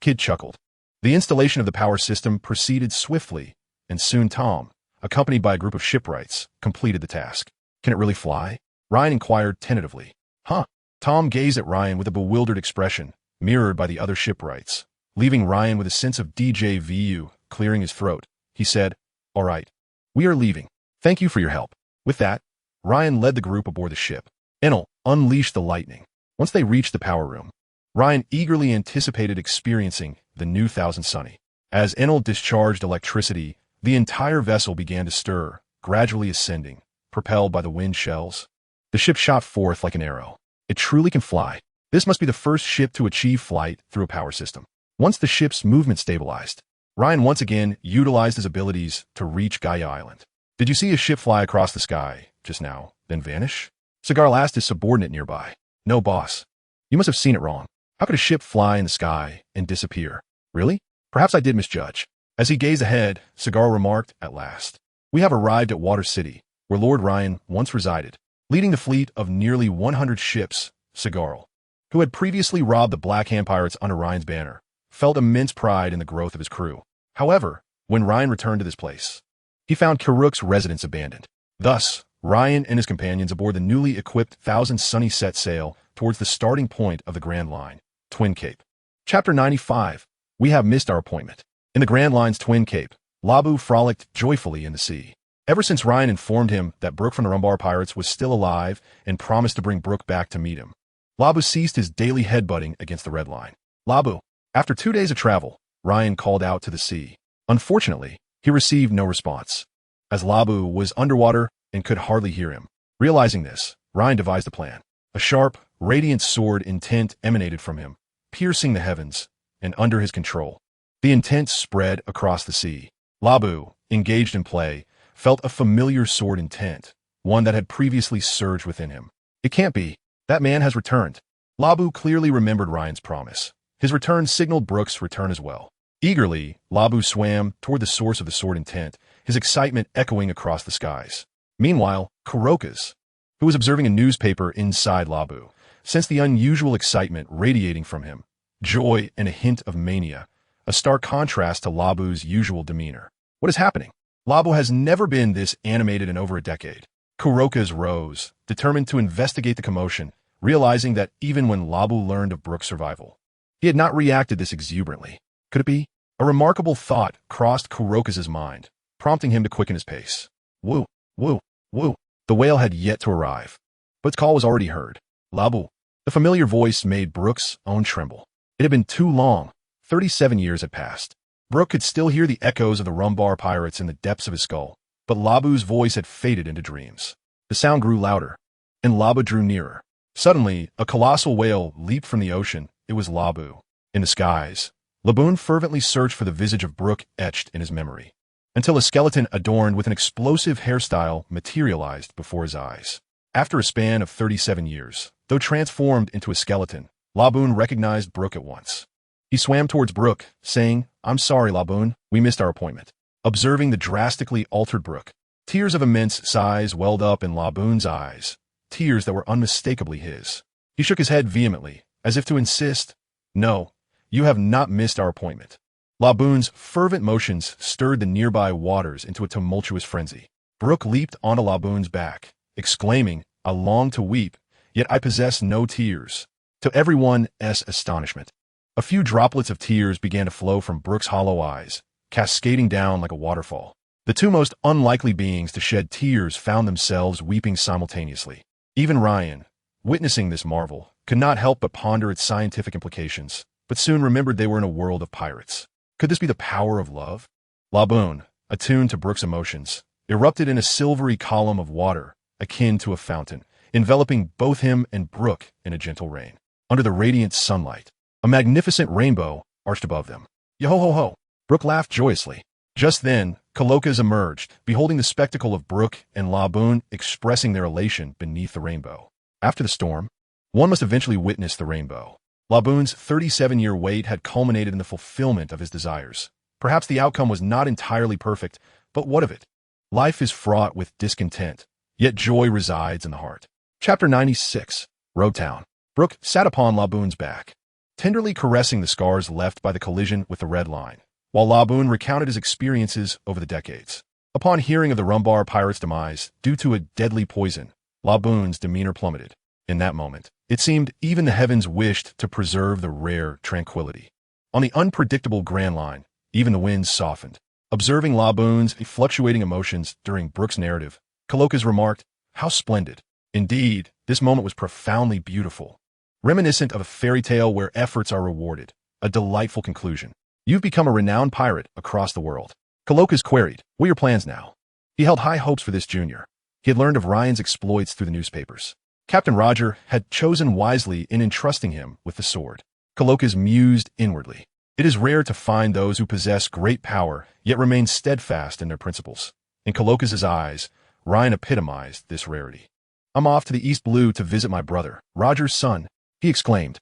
Kid chuckled. The installation of the power system proceeded swiftly, and soon Tom, accompanied by a group of shipwrights, completed the task. "Can it really fly?" Ryan inquired tentatively. "Huh?" Tom gazed at Ryan with a bewildered expression, mirrored by the other shipwrights, leaving Ryan with a sense of déjà vu clearing his throat. He said, "All right, we are leaving. Thank you for your help." With that, Ryan led the group aboard the ship. Enel unleashed the lightning. Once they reached the power room, Ryan eagerly anticipated experiencing the new Thousand Sunny. As Enel discharged electricity, the entire vessel began to stir, gradually ascending, propelled by the wind shells. The ship shot forth like an arrow. It truly can fly. This must be the first ship to achieve flight through a power system. Once the ship's movement stabilized, Ryan once again utilized his abilities to reach Gaia Island. "Did you see a ship fly across the sky just now, then vanish?" Cigar asked his subordinate nearby. "No, boss. You must have seen it wrong. How could a ship fly in the sky and disappear?" "Really? Perhaps I did misjudge." As he gazed ahead, Cigar remarked at last, "We have arrived at Water City, where Lord Ryan once resided." Leading the fleet of nearly 100 ships, Cigar, who had previously robbed the Black Hand pirates under Ryan's banner, felt immense pride in the growth of his crew. However, when Ryan returned to this place, he found Karuk's residence abandoned. Thus, Ryan and his companions aboard the newly equipped Thousand Sunny set sail towards the starting point of the Grand Line, Twin Cape. Chapter 95. We have missed our appointment. In the Grand Line's Twin Cape, Labu frolicked joyfully in the sea. Ever since Ryan informed him that Brook from the Rumbar Pirates was still alive and promised to bring Brook back to meet him, Labu ceased his daily headbutting against the Red Line. "Labu." After 2 days of travel, Ryan called out to the sea. Unfortunately, he received no response, as Labu was underwater and could hardly hear him. Realizing this, Ryan devised a plan. A sharp, radiant sword intent emanated from him, piercing the heavens, and under his control. The intent spread across the sea. Labu, engaged in play, felt a familiar sword intent, one that had previously surged within him. "It can't be. That man has returned." Labu clearly remembered Ryan's promise. His return signaled Brook's return as well. Eagerly, Labu swam toward the source of the sword intent, his excitement echoing across the skies. Meanwhile, Kurokas, who was observing a newspaper inside Labu, sensed the unusual excitement radiating from him, joy and a hint of mania, a stark contrast to Labu's usual demeanor. "What is happening?" Labu has never been this animated in over a decade. Kuroka's rose, determined to investigate the commotion, realizing that even when Labu learned of Brook's survival, he had not reacted this exuberantly. Could it be? A remarkable thought crossed Kuroka's mind, prompting him to quicken his pace. Woo, woo, woo. The whale had yet to arrive, but its call was already heard. Labu. The familiar voice made Brook's own tremble. It had been too long. 37 years had passed. Brook could still hear the echoes of the Rumbar pirates in the depths of his skull, but Labu's voice had faded into dreams. The sound grew louder, and Labu drew nearer. Suddenly, a colossal whale leaped from the ocean. It was Labu. In the skies, Laboon fervently searched for the visage of Brook etched in his memory, until a skeleton adorned with an explosive hairstyle materialized before his eyes. After a span of 37 years, though transformed into a skeleton, Laboon recognized Brook at once. He swam towards Brook, saying, "I'm sorry, Laboon, we missed our appointment." Observing the drastically altered Brook, tears of immense size welled up in Laboon's eyes, tears that were unmistakably his. He shook his head vehemently, as if to insist, "No, you have not missed our appointment." Laboon's fervent motions stirred the nearby waters into a tumultuous frenzy. Brook leaped onto Laboon's back, exclaiming, "I long to weep, yet I possess no tears." To everyone's astonishment, a few droplets of tears began to flow from Brook's hollow eyes, cascading down like a waterfall. The two most unlikely beings to shed tears found themselves weeping simultaneously. Even Ryan, witnessing this marvel, could not help but ponder its scientific implications, but soon remembered they were in a world of pirates. Could this be the power of love? Laboon, attuned to Brook's emotions, erupted in a silvery column of water, akin to a fountain, enveloping both him and Brook in a gentle rain. Under the radiant sunlight, a magnificent rainbow arched above them. Yo-ho-ho-ho! Brook laughed joyously. Just then, Colokas emerged, beholding the spectacle of Brook and Laboon expressing their elation beneath the rainbow. After the storm, one must eventually witness the rainbow. Laboon's 37-year wait had culminated in the fulfillment of his desires. Perhaps the outcome was not entirely perfect, but what of it? Life is fraught with discontent, yet joy resides in the heart. Chapter 96. Rogue Town. Brook sat upon Laboon's back, tenderly caressing the scars left by the collision with the Red Line, while Laboon recounted his experiences over the decades. Upon hearing of the Rumbar pirate's demise due to a deadly poison, Laboon's demeanor plummeted. In that moment, it seemed even the heavens wished to preserve the rare tranquility. On the unpredictable Grand Line, even the winds softened. Observing Laboon's fluctuating emotions during Brook's narrative, Colokas remarked, "How splendid." Indeed, this moment was profoundly beautiful, reminiscent of a fairy tale where efforts are rewarded, a delightful conclusion. You've become a renowned pirate across the world. Colokas queried, "What are your plans now?" He held high hopes for this junior. He had learned of Ryan's exploits through the newspapers. Captain Roger had chosen wisely in entrusting him with the sword. Colokas mused inwardly. It is rare to find those who possess great power yet remain steadfast in their principles. In Colokas's eyes, Ryan epitomized this rarity. "I'm off to the East Blue to visit my brother, Roger's son," he exclaimed.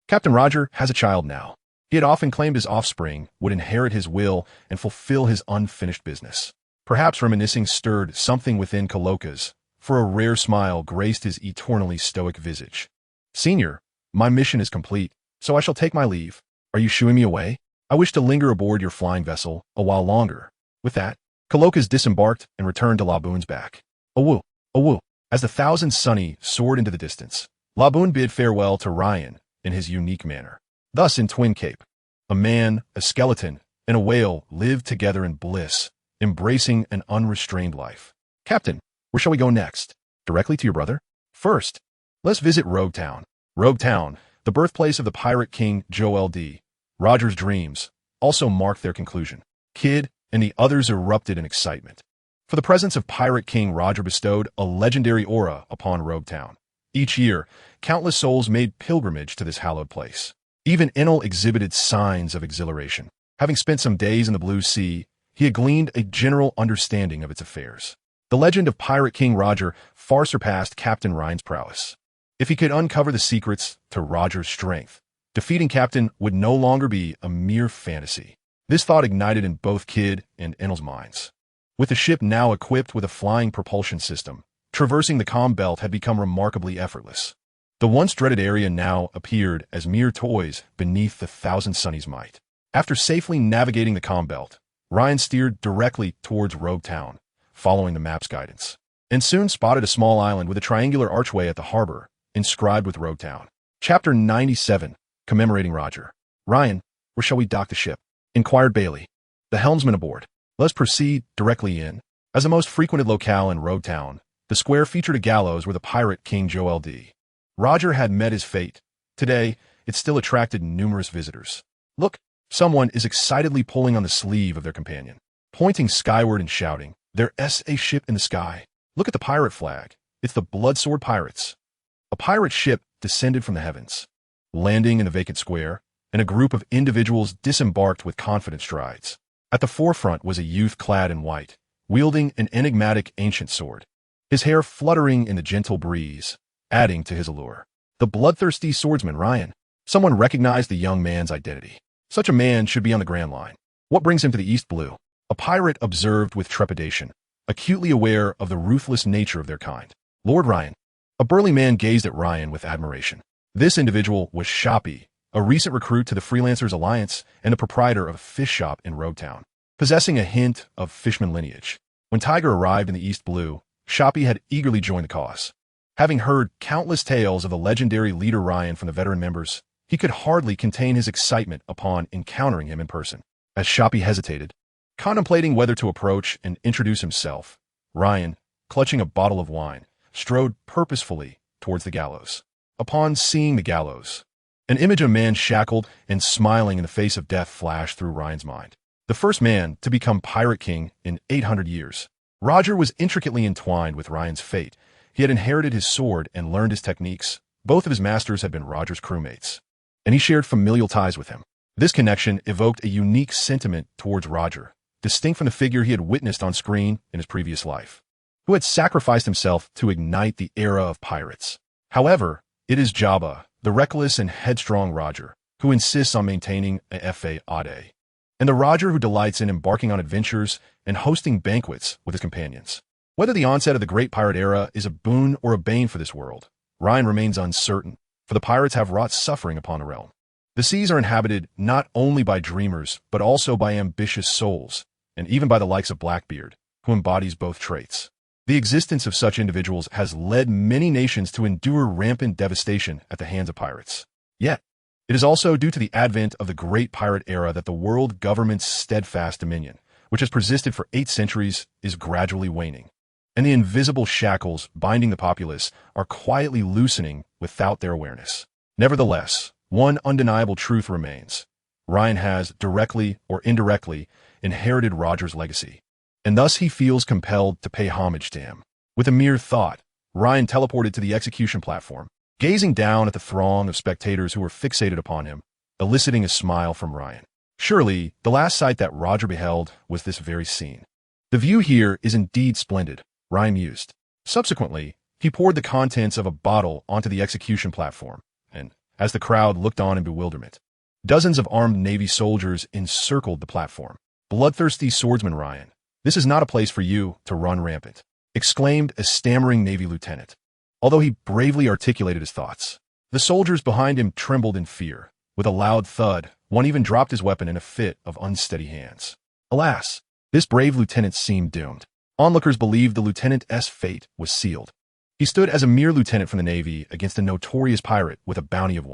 Captain Roger has a child now. He had often claimed his offspring would inherit his will and fulfill his unfinished business. Perhaps reminiscing stirred something within Colokas, for a rare smile graced his eternally stoic visage. "Senior, my mission is complete, so I shall take my leave. Are you shooing me away? I wish to linger aboard your flying vessel a while longer." With that, Colokas disembarked and returned to Laboon's back. "Awoo, awoo." As the Thousand Sunny soared into the distance, Laboon bid farewell to Ryan in his unique manner. Thus in Twin Cape, a man, a skeleton, and a whale lived together in bliss, embracing an unrestrained life. "Captain, where shall we go next?" "Directly to your brother? First, let's visit Rogue Town." Rogue Town, the birthplace of the pirate king Joel D. Roger's dreams, also marked their conclusion. Kid and the others erupted in excitement, for the presence of Pirate King Roger bestowed a legendary aura upon Rogue Town. Each year, countless souls made pilgrimage to this hallowed place. Even Enel exhibited signs of exhilaration. Having spent some days in the Blue Sea, he had gleaned a general understanding of its affairs. The legend of Pirate King Roger far surpassed Captain Ryan's prowess. If he could uncover the secrets to Roger's strength, defeating Captain would no longer be a mere fantasy. This thought ignited in both Kid and Enel's minds. With the ship now equipped with a flying propulsion system, traversing the calm belt had become remarkably effortless. The once dreaded area now appeared as mere toys beneath the Thousand Sunny's might. After safely navigating the calm belt, Ryan steered directly towards Rogue Town, following the map's guidance. and soon spotted a small island with a triangular archway at the harbor, inscribed with Road Town. Chapter 97, commemorating Roger. Ryan, where shall we dock the ship? Inquired Bailey, the helmsman aboard. Let's proceed directly in. As the most frequented locale in Road Town, the square featured a gallows where the pirate King Joel D. Roger had met his fate. Today, it still attracted numerous visitors. Look, someone is excitedly pulling on the sleeve of their companion, pointing skyward and shouting, "There's a ship in the sky. Look at the pirate flag. It's the Bloodsword Pirates." A pirate ship descended from the heavens, landing in the vacant square, and a group of individuals disembarked with confident strides. At the forefront was a youth clad in white, wielding an enigmatic ancient sword, his hair fluttering in the gentle breeze, adding to his allure. The bloodthirsty swordsman Ryan. Someone recognized the young man's identity. Such a man should be on the Grand Line. What brings him to the East Blue? A pirate observed with trepidation, acutely aware of the ruthless nature of their kind. Lord Ryan. A burly man gazed at Ryan with admiration. This individual was Shoppy, a recent recruit to the Freelancers Alliance and the proprietor of a fish shop in Road Town, possessing a hint of fishman lineage. When Tiger arrived in the East Blue, Shoppy had eagerly joined the cause. Having heard countless tales of the legendary leader Ryan from the veteran members, he could hardly contain his excitement upon encountering him in person. As Shoppy hesitated, contemplating whether to approach and introduce himself, Ryan, clutching a bottle of wine, strode purposefully towards the gallows. Upon seeing the gallows, an image of a man shackled and smiling in the face of death flashed through Ryan's mind. The first man to become Pirate King in 800 years. Roger was intricately entwined with Ryan's fate. He had inherited his sword and learned his techniques. Both of his masters had been Roger's crewmates, and he shared familial ties with him. This connection evoked a unique sentiment towards Roger, distinct from the figure he had witnessed on screen in his previous life, who had sacrificed himself to ignite the era of pirates. However, it is Jabba, the reckless and headstrong Roger, who insists on maintaining a FA-Ade, and the Roger who delights in embarking on adventures and hosting banquets with his companions. Whether the onset of the Great Pirate Era is a boon or a bane for this world, Ryan remains uncertain, for the pirates have wrought suffering upon the realm. The seas are inhabited not only by dreamers, but also by ambitious souls, and even by the likes of Blackbeard, who embodies both traits. The existence of such individuals has led many nations to endure rampant devastation at the hands of pirates. Yet, it is also due to the advent of the Great Pirate Era that the world government's steadfast dominion, which has persisted for 8 centuries, is gradually waning, and the invisible shackles binding the populace are quietly loosening without their awareness. Nevertheless, one undeniable truth remains. Ryan has, directly or indirectly, inherited Roger's legacy, and thus he feels compelled to pay homage to him. With a mere thought, Ryan teleported to the execution platform, gazing down at the throng of spectators who were fixated upon him, eliciting a smile from Ryan. Surely, the last sight that Roger beheld was this very scene. The view here is indeed splendid, Ryan mused. Subsequently, he poured the contents of a bottle onto the execution platform, and, as the crowd looked on in bewilderment, dozens of armed Navy soldiers encircled the platform. "Bloodthirsty swordsman Ryan, this is not a place for you to run rampant," exclaimed a stammering Navy lieutenant, although he bravely articulated his thoughts. The soldiers behind him trembled in fear. With a loud thud, one even dropped his weapon in a fit of unsteady hands. Alas, this brave lieutenant seemed doomed. Onlookers believed the lieutenant's fate was sealed. He stood as a mere lieutenant from the Navy against a notorious pirate with a bounty of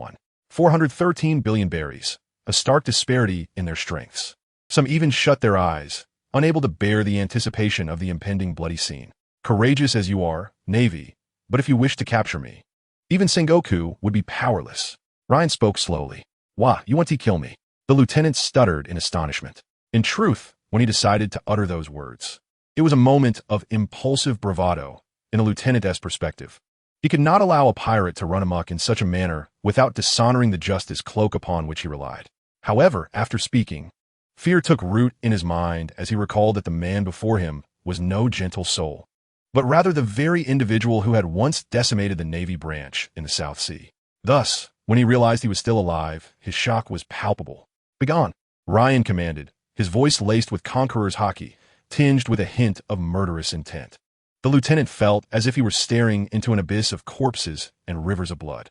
413 billion berries, a stark disparity in their strengths. Some even shut their eyes, unable to bear the anticipation of the impending bloody scene. "Courageous as you are, Navy, but if you wish to capture me, even Sengoku would be powerless." Ryan spoke slowly. "Wah, you want to kill me?" The lieutenant stuttered in astonishment. In truth, when he decided to utter those words, it was a moment of impulsive bravado in the lieutenant's perspective. He could not allow a pirate to run amok in such a manner without dishonoring the justice cloak upon which he relied. However, after speaking, fear took root in his mind as he recalled that the man before him was no gentle soul, but rather the very individual who had once decimated the Navy branch in the South Sea. Thus, when he realized he was still alive, his shock was palpable. "Begone," Ryan commanded, his voice laced with conqueror's hockey, tinged with a hint of murderous intent. The lieutenant felt as if he were staring into an abyss of corpses and rivers of blood.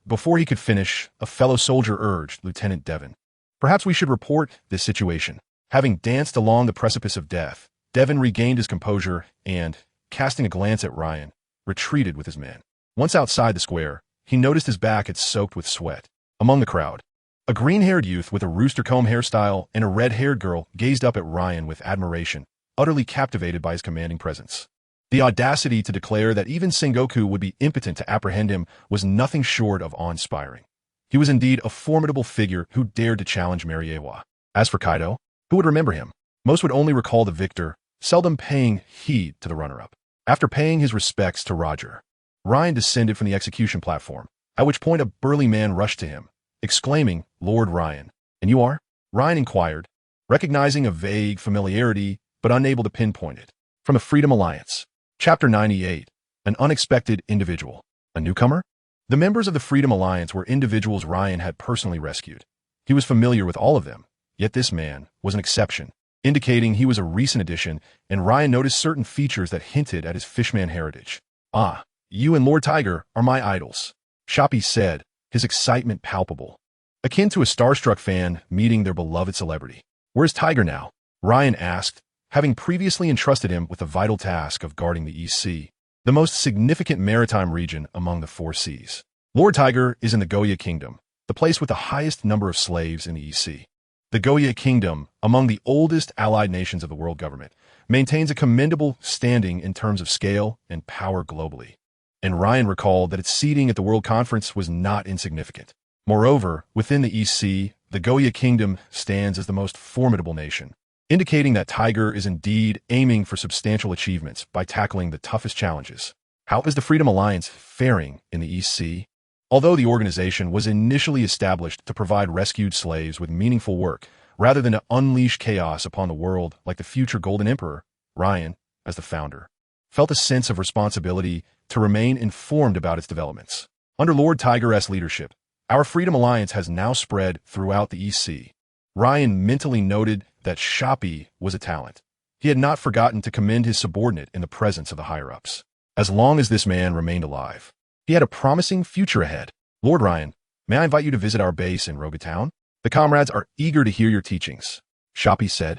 Before he could finish, a fellow soldier urged Lieutenant Devon, "Perhaps we should report this situation." Having danced along the precipice of death, Devon regained his composure and, casting a glance at Ryan, retreated with his men. Once outside the square, he noticed his back had soaked with sweat. Among the crowd, a green-haired youth with a rooster comb hairstyle and a red-haired girl gazed up at Ryan with admiration, utterly captivated by his commanding presence. The audacity to declare that even Sengoku would be impotent to apprehend him was nothing short of awe-inspiring. He was indeed a formidable figure who dared to challenge Mariewa. As for Kaido, who would remember him? Most would only recall the victor, seldom paying heed to the runner-up. After paying his respects to Roger, Ryan descended from the execution platform, at which point a burly man rushed to him, exclaiming, "Lord Ryan." "And you are?" Ryan inquired, recognizing a vague familiarity but unable to pinpoint it. "From the Freedom Alliance." Chapter 98. An Unexpected Individual. A newcomer? The members of the Freedom Alliance were individuals Ryan had personally rescued. He was familiar with all of them, yet this man was an exception, indicating he was a recent addition, and Ryan noticed certain features that hinted at his fishman heritage. "Ah, you and Lord Tiger are my idols," Shoppy said, his excitement palpable, akin to a starstruck fan meeting their beloved celebrity. "Where's Tiger now?" Ryan asked, having previously entrusted him with the vital task of guarding the East Sea, the most significant maritime region among the four seas. "Lord Tiger is in the Goya Kingdom, the place with the highest number of slaves in the East Sea. The Goya Kingdom, among the oldest allied nations of the world government, maintains a commendable standing in terms of scale and power globally." And Ryan recalled that its seating at the World Conference was not insignificant. Moreover, within the East Sea, the Goya Kingdom stands as the most formidable nation, indicating that Tiger is indeed aiming for substantial achievements by tackling the toughest challenges. How is the Freedom Alliance faring in the East Sea? Although the organization was initially established to provide rescued slaves with meaningful work, rather than to unleash chaos upon the world like the future Golden Emperor, Ryan, as the founder, felt a sense of responsibility to remain informed about its developments. Under Lord Tiger's leadership, our Freedom Alliance has now spread throughout the East Sea. Ryan mentally noted that Shoppy was a talent. He had not forgotten to commend his subordinate in the presence of the higher-ups. As long as this man remained alive, he had a promising future ahead. "Lord Ryan, may I invite you to visit our base in Rogatown? The comrades are eager to hear your teachings," Shoppy said,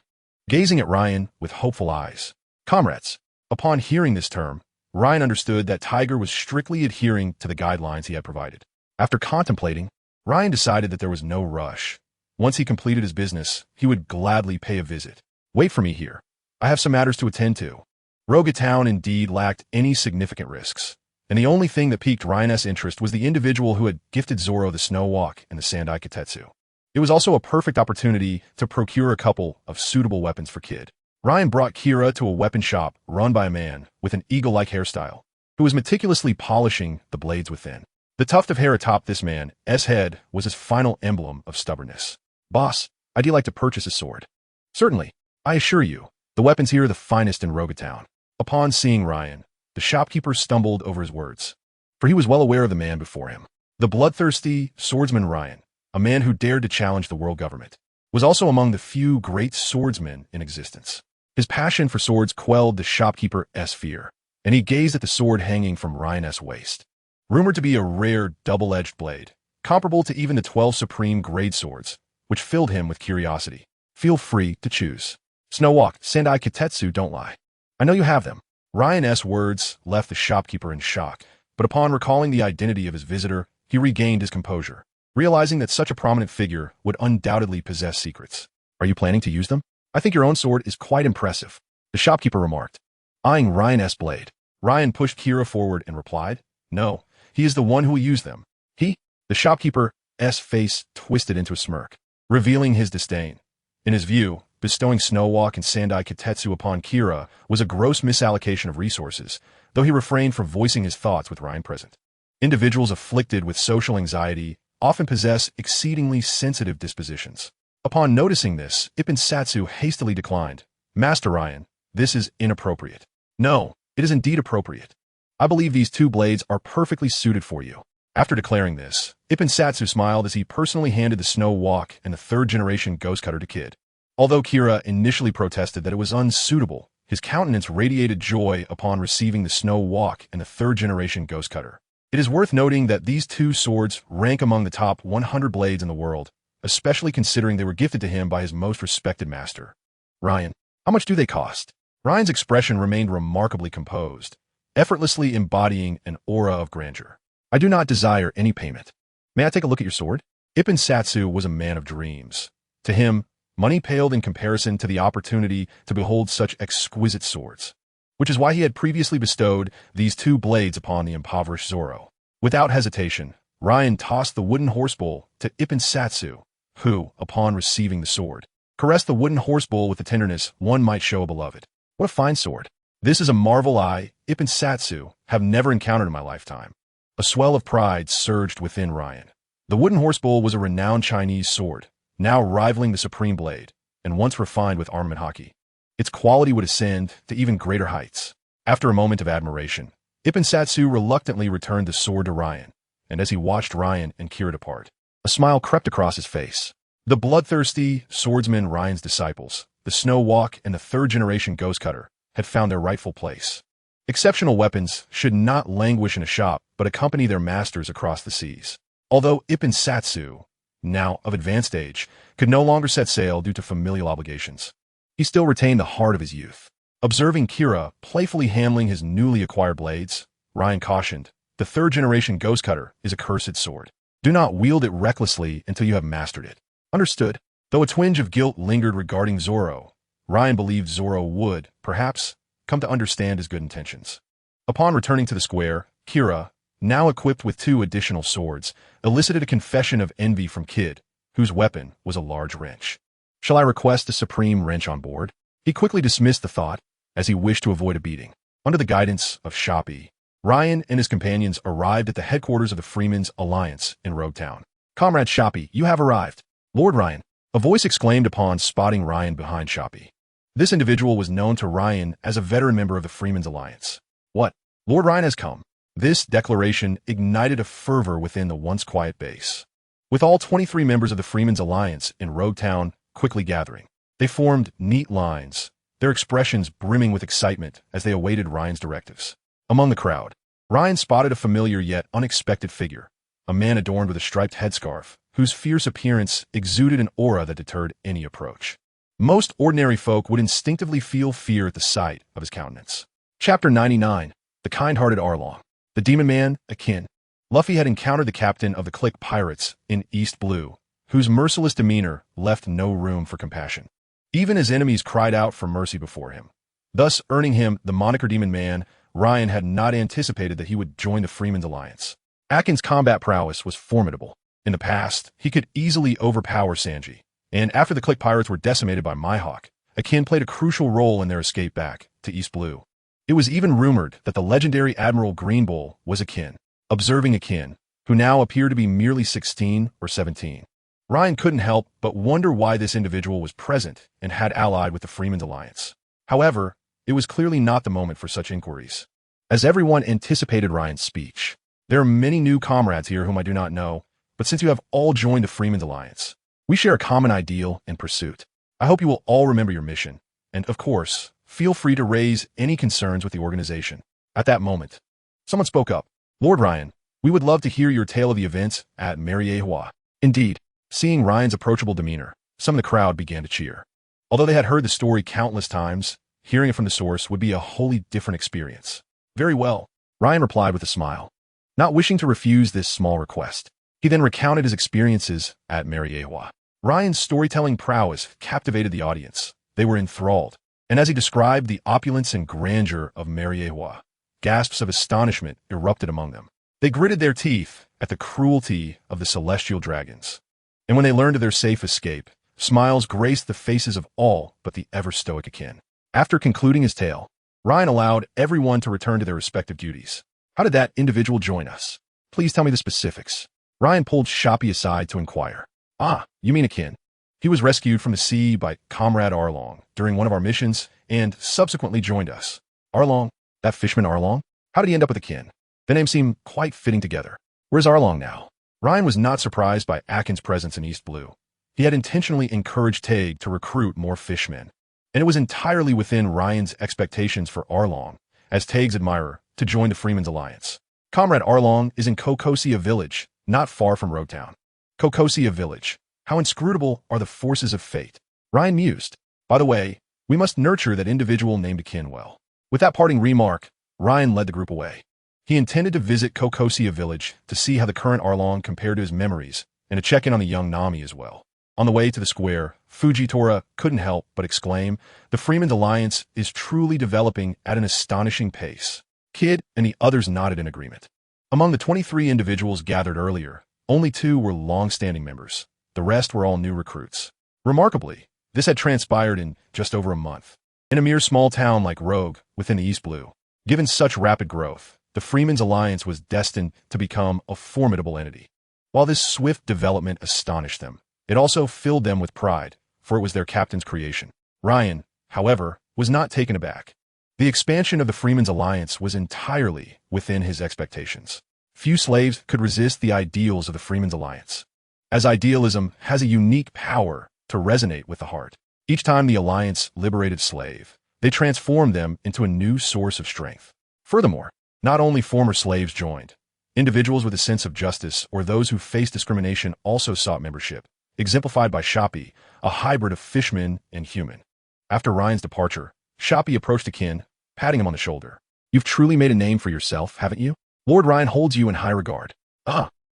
gazing at Ryan with hopeful eyes. Comrades. Upon hearing this term, Ryan understood that Tiger was strictly adhering to the guidelines he had provided. After contemplating, Ryan decided that there was no rush. Once he completed his business, he would gladly pay a visit. "Wait for me here. I have some matters to attend to." Rogatown indeed lacked any significant risks, and the only thing that piqued Ryan's interest was the individual who had gifted Zoro the Snow Walk and the Sandai Kitetsu. It was also a perfect opportunity to procure a couple of suitable weapons for Kid. Ryan brought Kira to a weapon shop run by a man with an eagle-like hairstyle, who was meticulously polishing the blades within. The tuft of hair atop this man's head was his final emblem of stubbornness. "Boss, I'd like to purchase a sword." "Certainly. I assure you, the weapons here are the finest in Rogatown." Upon seeing Ryan, the shopkeeper stumbled over his words, for he was well aware of the man before him. The bloodthirsty swordsman Ryan, a man who dared to challenge the world government, was also among the few great swordsmen in existence. His passion for swords quelled the shopkeeper's fear, and he gazed at the sword hanging from Ryan's waist. Rumored to be a rare double-edged blade, comparable to even the 12 supreme grade swords, which filled him with curiosity. "Feel free to choose. Snow Walk, Sandai Kitetsu don't lie. I know you have them." Ryan's words left the shopkeeper in shock, but upon recalling the identity of his visitor, he regained his composure, realizing that such a prominent figure would undoubtedly possess secrets. "Are you planning to use them? I think your own sword is quite impressive," the shopkeeper remarked, eyeing Ryan's blade. Ryan pushed Kira forward and replied, "No, he is the one who will use them." "He?" The shopkeeper's face twisted into a smirk, revealing his disdain. In his view, bestowing Snow Walk and Sandai Kitetsu upon Kira was a gross misallocation of resources, though he refrained from voicing his thoughts with Ryan present. Individuals afflicted with social anxiety often possess exceedingly sensitive dispositions. Upon noticing this, Ipin Satsu hastily declined. "Master Ryan, this is inappropriate." "No, it is indeed appropriate. I believe these two blades are perfectly suited for you." After declaring this, Ipin Satsu smiled as he personally handed the Snow Walk and the third-generation Ghost Cutter to Kid. Although Kira initially protested that it was unsuitable, his countenance radiated joy upon receiving the Snow Walk and the third-generation Ghost Cutter. It is worth noting that these two swords rank among the top 100 blades in the world, especially considering they were gifted to him by his most respected master. "Ryan, how much do they cost?" Ryan's expression remained remarkably composed, effortlessly embodying an aura of grandeur. I do not desire any payment. May I take a look at your sword? Ipin Satsu was a man of dreams. To him, money paled in comparison to the opportunity to behold such exquisite swords, which is why he had previously bestowed these two blades upon the impoverished Zoro. Without hesitation, Ryan tossed the wooden horsebull to Ipin Satsu, who, upon receiving the sword, caressed the wooden horsebull with the tenderness one might show a beloved. What a fine sword. This is a marvel I, Ipin Satsu, have never encountered in my lifetime. A swell of pride surged within Ryan. The wooden horsebull was a renowned Chinese sword, now rivaling the supreme blade, and once refined with armament hockey. Its quality would ascend to even greater heights. After a moment of admiration, Ipin Satsu reluctantly returned the sword to Ryan, and as he watched Ryan and Kira depart, a smile crept across his face. The bloodthirsty swordsmen Ryan's disciples, the Snow Walk and the third-generation Ghost Cutter, had found their rightful place. Exceptional weapons should not languish in a shop but accompany their masters across the seas. Although Ipin Satsu, now of advanced age, could no longer set sail due to familial obligations, he still retained the heart of his youth. Observing Kira playfully handling his newly acquired blades, Ryan cautioned, the third-generation Ghost Cutter is a cursed sword. Do not wield it recklessly until you have mastered it. Understood. Though a twinge of guilt lingered regarding Zoro, Ryan believed Zoro would, perhaps, come to understand his good intentions. Upon returning to the square, Kira, now equipped with 2 additional swords, elicited a confession of envy from Kid, whose weapon was a large wrench. Shall I request a supreme wrench on board? He quickly dismissed the thought, as he wished to avoid a beating. Under the guidance of Shoppy, Ryan and his companions arrived at the headquarters of the Freemen's Alliance in Road Town. Comrade Shoppy, you have arrived. Lord Ryan, a voice exclaimed upon spotting Ryan behind Shoppy. This individual was known to Ryan as a veteran member of the Freemen's Alliance. What? Lord Ryan has come. This declaration ignited a fervor within the once quiet base. With all 23 members of the Freemen's Alliance in Road Town quickly gathering, they formed neat lines, their expressions brimming with excitement as they awaited Ryan's directives. Among the crowd, Ryan spotted a familiar yet unexpected figure, a man adorned with a striped headscarf, whose fierce appearance exuded an aura that deterred any approach. Most ordinary folk would instinctively feel fear at the sight of his countenance. Chapter 99. The Kind-Hearted Arlong. The Demon Man, Akin. Luffy had encountered the captain of the clique pirates in East Blue, whose merciless demeanor left no room for compassion. Even his enemies cried out for mercy before him, thus earning him the moniker Demon Man. Ryan had not anticipated that he would join the Freemen's Alliance. Akin's combat prowess was formidable. In the past, he could easily overpower Sanji, and after the clique pirates were decimated by Mihawk, Akin played a crucial role in their escape back to East Blue. It was even rumored that the legendary Admiral Green Bull was Akin. Observing Akin, who now appeared to be merely 16 or 17, Ryan couldn't help but wonder why this individual was present and had allied with the Freemen's Alliance. However, it was clearly not the moment for such inquiries. As everyone anticipated Ryan's speech, there are many new comrades here whom I do not know, but since you have all joined the Freemen's Alliance, we share a common ideal and pursuit. I hope you will all remember your mission, and, of course, feel free to raise any concerns with the organization. At that moment, someone spoke up. Lord Ryan, we would love to hear your tale of the events at Mariehua. Indeed, seeing Ryan's approachable demeanor, some of the crowd began to cheer. Although they had heard the story countless times, hearing it from the source would be a wholly different experience. Very well, Ryan replied with a smile, not wishing to refuse this small request. He then recounted his experiences at Mariehua. Ryan's storytelling prowess captivated the audience. They were enthralled, and as he described the opulence and grandeur of Mariehua, gasps of astonishment erupted among them. They gritted their teeth at the cruelty of the celestial dragons. And when they learned of their safe escape, smiles graced the faces of all but the ever-stoic Akin. After concluding his tale, Ryan allowed everyone to return to their respective duties. How did that individual join us? Please tell me the specifics. Ryan pulled Shoppy aside to inquire. Ah, you mean Akin. He was rescued from the sea by Comrade Arlong during one of our missions and subsequently joined us. Arlong? That fishman Arlong? How did he end up with Akin? The names seem quite fitting together. Where's Arlong now? Ryan was not surprised by Akin's presence in East Blue. He had intentionally encouraged Taeg to recruit more fishmen, and it was entirely within Ryan's expectations for Arlong, as Taeg's admirer, to join the Freemen's Alliance. Comrade Arlong is in Kokosia Village, not far from Road Town. Kokosia Village. How inscrutable are the forces of fate. Ryan mused. By the way, We must nurture that individual named Akin well. With that parting remark, Ryan led the group away. He intended to visit Kokosia village to see how the current Arlong compared to his memories and to check in on the young Nami as well. On the way to the square, Fujitora couldn't help but exclaim, "The Freeman's alliance is truly developing at an astonishing pace." Kid and the others nodded in agreement. Among the 23 individuals gathered earlier, only 2 were long-standing members. The rest were all new recruits. Remarkably, this had transpired in just over a month. In a mere small town like Rogue, within the East Blue, given such rapid growth, the Freeman's alliance was destined to become a formidable entity. While this swift development astonished them, it also filled them with pride, for it was their captain's creation. Ryan, however, was not taken aback. The expansion of the Freeman's alliance was entirely within his expectations. Few slaves could resist the ideals of the Freeman's alliance, as idealism has a unique power to resonate with the heart. Each time the alliance liberated a slave, they transformed them into a new source of strength. Furthermore, not only former slaves joined, individuals with a sense of justice or those who faced discrimination also sought membership, exemplified by Shoppy, a hybrid of fishman and human. After Ryan's departure, Shoppy approached Akin, patting him on the shoulder. "You've truly made a name for yourself, haven't you? Lord Ryan holds you in high regard."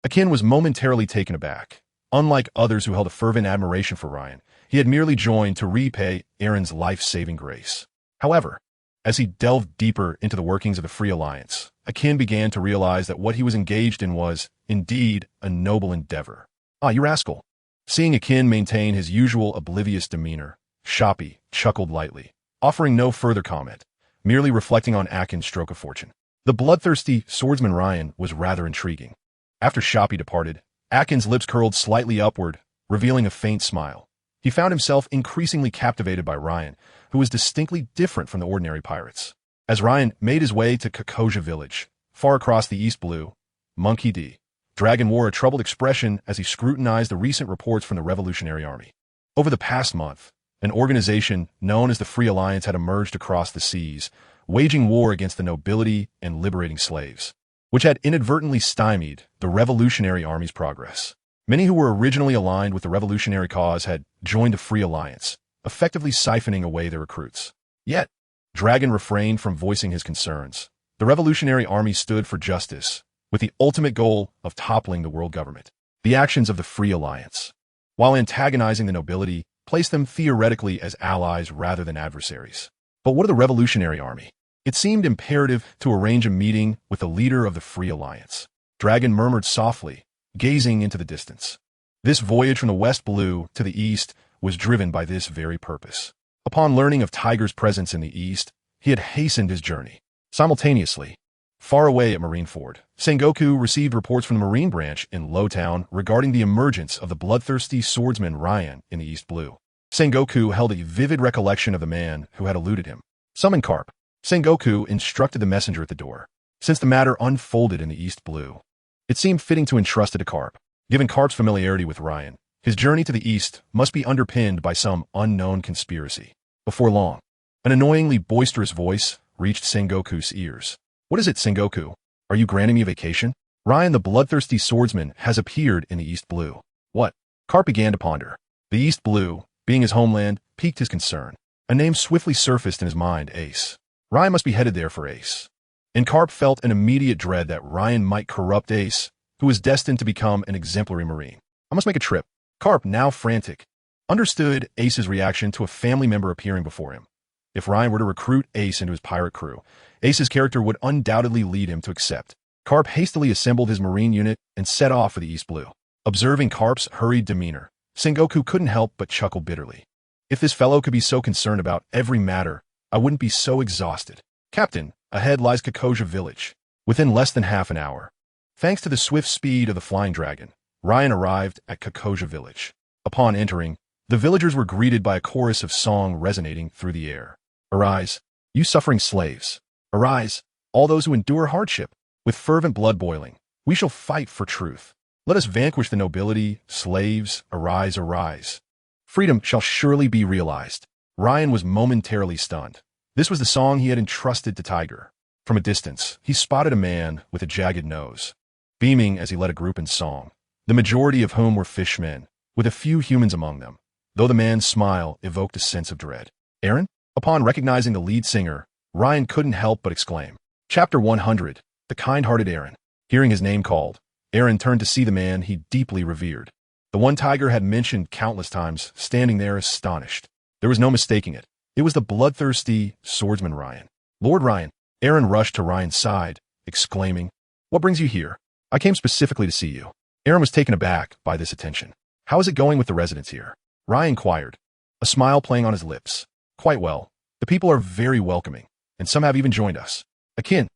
Akin was momentarily taken aback. Unlike others who held a fervent admiration for Ryan, he had merely joined to repay Aaron's life-saving grace. However, as he delved deeper into the workings of the Free Alliance, Akin began to realize that what he was engaged in was, indeed, a noble endeavor. "You rascal." Seeing Akin maintain his usual oblivious demeanor, Shoppy chuckled lightly, offering no further comment, merely reflecting on Akin's stroke of fortune. The bloodthirsty swordsman Ryan was rather intriguing. After Shoppy departed, Akin's lips curled slightly upward, revealing a faint smile. He found himself increasingly captivated by Ryan, who was distinctly different from the ordinary pirates. As Ryan made his way to Kokosia village, far across the East Blue, Monkey D. Dragon wore a troubled expression as he scrutinized the recent reports from the Revolutionary Army. Over the past month, an organization known as the Free Alliance had emerged across the seas, waging war against the nobility and liberating slaves, which had inadvertently stymied the Revolutionary Army's progress. Many who were originally aligned with the revolutionary cause had joined the Free Alliance, effectively siphoning away their recruits. Yet, Dragon refrained from voicing his concerns. The Revolutionary Army stood for justice, with the ultimate goal of toppling the world government. The actions of the Free Alliance, while antagonizing the nobility, placed them theoretically as allies rather than adversaries. But what of the Revolutionary Army? It seemed imperative to arrange a meeting with the leader of the Free Alliance. Dragon murmured softly, gazing into the distance. This voyage from the West Blue to the East was driven by this very purpose. Upon learning of Tiger's presence in the East, he had hastened his journey. Simultaneously, far away at Marineford, Sengoku received reports from the Marine branch in Lowtown regarding the emergence of the bloodthirsty swordsman Ryan in the East Blue. Sengoku held a vivid recollection of the man who had eluded him. "Summon Carp." Sengoku instructed the messenger at the door. Since the matter unfolded in the East Blue, it seemed fitting to entrust it to Carp. Given Carp's familiarity with Ryan, his journey to the East must be underpinned by some unknown conspiracy. Before long, an annoyingly boisterous voice reached Sengoku's ears. "What is it, Sengoku? Are you granting me a vacation? Ryan the bloodthirsty swordsman has appeared in the East Blue." "What?" Carp began to ponder. The East Blue, being his homeland, piqued his concern. A name swiftly surfaced in his mind, Ace. Ryan must be headed there for Ace. And Carp felt an immediate dread that Ryan might corrupt Ace, who was destined to become an exemplary Marine. "I must make a trip." Carp, now frantic, understood Ace's reaction to a family member appearing before him. If Ryan were to recruit Ace into his pirate crew, Ace's character would undoubtedly lead him to accept. Carp hastily assembled his Marine unit and set off for the East Blue. Observing Carp's hurried demeanor, Sengoku couldn't help but chuckle bitterly. If this fellow could be so concerned about every matter, I wouldn't be so exhausted. "Captain, ahead lies Kokosia village." Within less than half an hour, thanks to the swift speed of the Flying Dragon, Ryan arrived at Kokosia village. Upon entering, the villagers were greeted by a chorus of song resonating through the air. "Arise, you suffering slaves. Arise, all those who endure hardship. With fervent blood boiling, we shall fight for truth. Let us vanquish the nobility, slaves, arise, arise. Freedom shall surely be realized." Ryan was momentarily stunned. This was the song he had entrusted to Tiger. From a distance, he spotted a man with a jagged nose, beaming as he led a group in song, the majority of whom were fishmen, with a few humans among them, though the man's smile evoked a sense of dread. "Aaron?" Upon recognizing the lead singer, Ryan couldn't help but exclaim. Chapter 100. The Kind-Hearted Eren. Hearing his name called, Eren turned to see the man he deeply revered. The one Tiger had mentioned countless times, standing there astonished. There was no mistaking it. It was the bloodthirsty swordsman Ryan. Lord Ryan. Eren rushed to Ryan's side, exclaiming, "What brings you here? I came specifically to see you." Eren was taken aback by this attention. "How is it going with the residents here?" Ryan inquired, a smile playing on his lips. "Quite well. The people are very welcoming, and some have even joined us." Akin,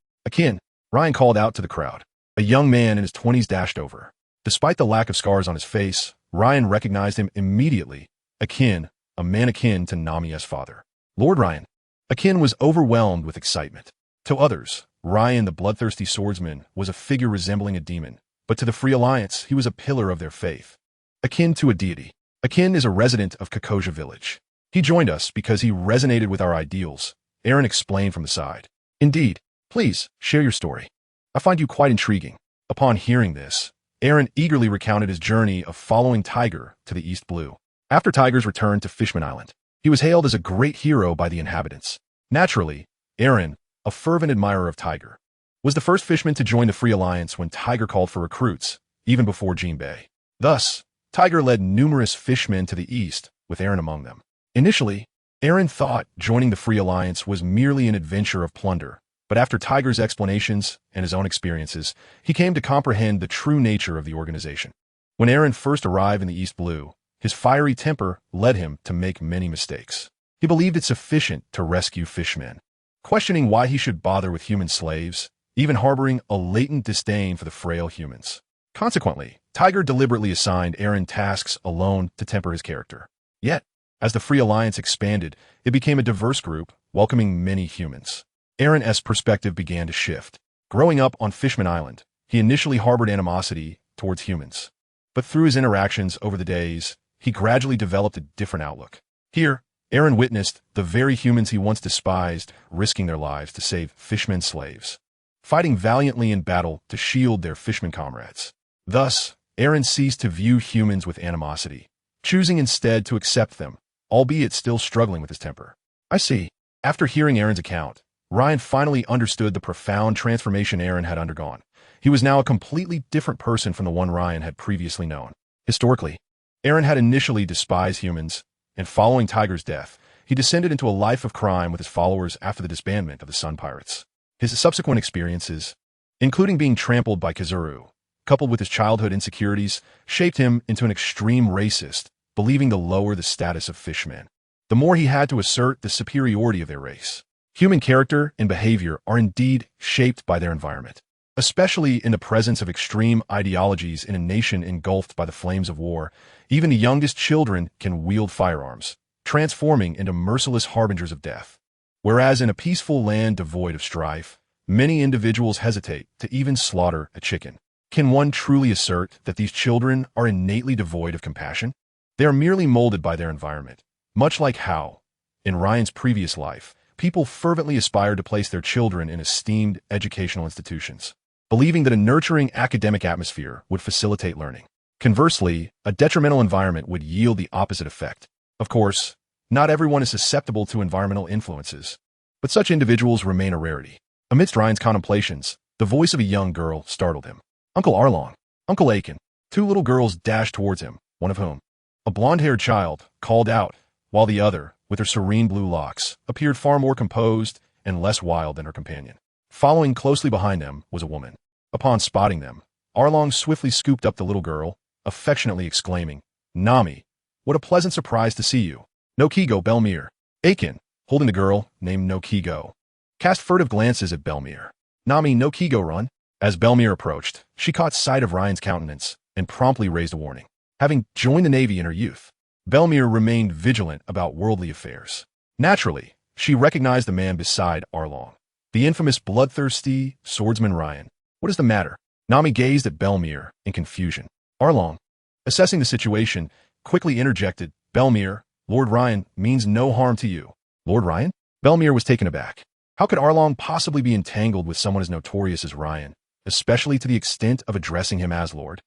Ryan called out to the crowd. A young man in his 20s dashed over. Despite the lack of scars on his face, Ryan recognized him immediately. Akin, a man akin to Nami's father. Lord Ryan. Akin was overwhelmed with excitement. To others, Ryan the bloodthirsty swordsman was a figure resembling a demon, but to the Free Alliance, he was a pillar of their faith. Akin to a deity. Akin is a resident of Kakoja village. He joined us because he resonated with our ideals, Eren explained from the side. Indeed, please, share your story. I find you quite intriguing. Upon hearing this, Eren eagerly recounted his journey of following Tiger to the East Blue. After Tiger's return to Fishman Island, he was hailed as a great hero by the inhabitants. Naturally, Eren, a fervent admirer of Tiger, was the first fishman to join the Free Alliance when Tiger called for recruits, even before Jinbei. Thus, Tiger led numerous fishmen to the east, with Eren among them. Initially, Eren thought joining the Free Alliance was merely an adventure of plunder, but after Tiger's explanations and his own experiences, he came to comprehend the true nature of the organization. When Eren first arrived in the East Blue, his fiery temper led him to make many mistakes. He believed it sufficient to rescue fishmen, questioning why he should bother with human slaves, even harboring a latent disdain for the frail humans. Consequently, Tiger deliberately assigned Eren tasks alone to temper his character. Yet, as the Free Alliance expanded, it became a diverse group, welcoming many humans. Eren's perspective began to shift. Growing up on Fishman Island, he initially harbored animosity towards humans. But through his interactions over the days, he gradually developed a different outlook. Here, Eren witnessed the very humans he once despised risking their lives to save fishmen slaves, fighting valiantly in battle to shield their fishermen comrades. Thus, Eren ceased to view humans with animosity, choosing instead to accept them, albeit still struggling with his temper. I see. After hearing Eren's account, Ryan finally understood the profound transformation Eren had undergone. He was now a completely different person from the one Ryan had previously known. Historically, Eren had initially despised humans, and following Tiger's death, he descended into a life of crime with his followers after the disbandment of the Sun Pirates. His subsequent experiences, including being trampled by Kizaru, coupled with his childhood insecurities, shaped him into an extreme racist, believing the lower the status of fishmen, the more he had to assert the superiority of their race. Human character and behavior are indeed shaped by their environment, especially in the presence of extreme ideologies in a nation engulfed by the flames of war. Even the youngest children can wield firearms, transforming into merciless harbingers of death. Whereas in a peaceful land devoid of strife, many individuals hesitate to even slaughter a chicken. Can one truly assert that these children are innately devoid of compassion? They are merely molded by their environment, much like how, in Ryan's previous life, people fervently aspired to place their children in esteemed educational institutions, believing that a nurturing academic atmosphere would facilitate learning. Conversely, a detrimental environment would yield the opposite effect. Of course, not everyone is susceptible to environmental influences, but such individuals remain a rarity. Amidst Ryan's contemplations, the voice of a young girl startled him. Uncle Arlong, Uncle Aiken. Two little girls dashed towards him, one of whom, a blonde-haired child, called out, while the other, with her serene blue locks, appeared far more composed and less wild than her companion. Following closely behind them was a woman. Upon spotting them, Arlong swiftly scooped up the little girl, affectionately exclaiming, "Nami, what a pleasant surprise to see you. No Kigo Belmir." Aiken, holding the girl, named No Kigo, cast furtive glances at Belmir. "Nami, no Kigo run." As Belmir approached, she caught sight of Ryan's countenance and promptly raised a warning. Having joined the Navy in her youth, Belmir remained vigilant about worldly affairs. Naturally, she recognized the man beside Arlong, the infamous bloodthirsty swordsman Ryan. "What is the matter?" Nami gazed at Belmir in confusion. Arlong, assessing the situation, quickly interjected, "Belmir, Lord Ryan means no harm to you." Lord Ryan? Belmir was taken aback. How could Arlong possibly be entangled with someone as notorious as Ryan, especially to the extent of addressing him as Lord?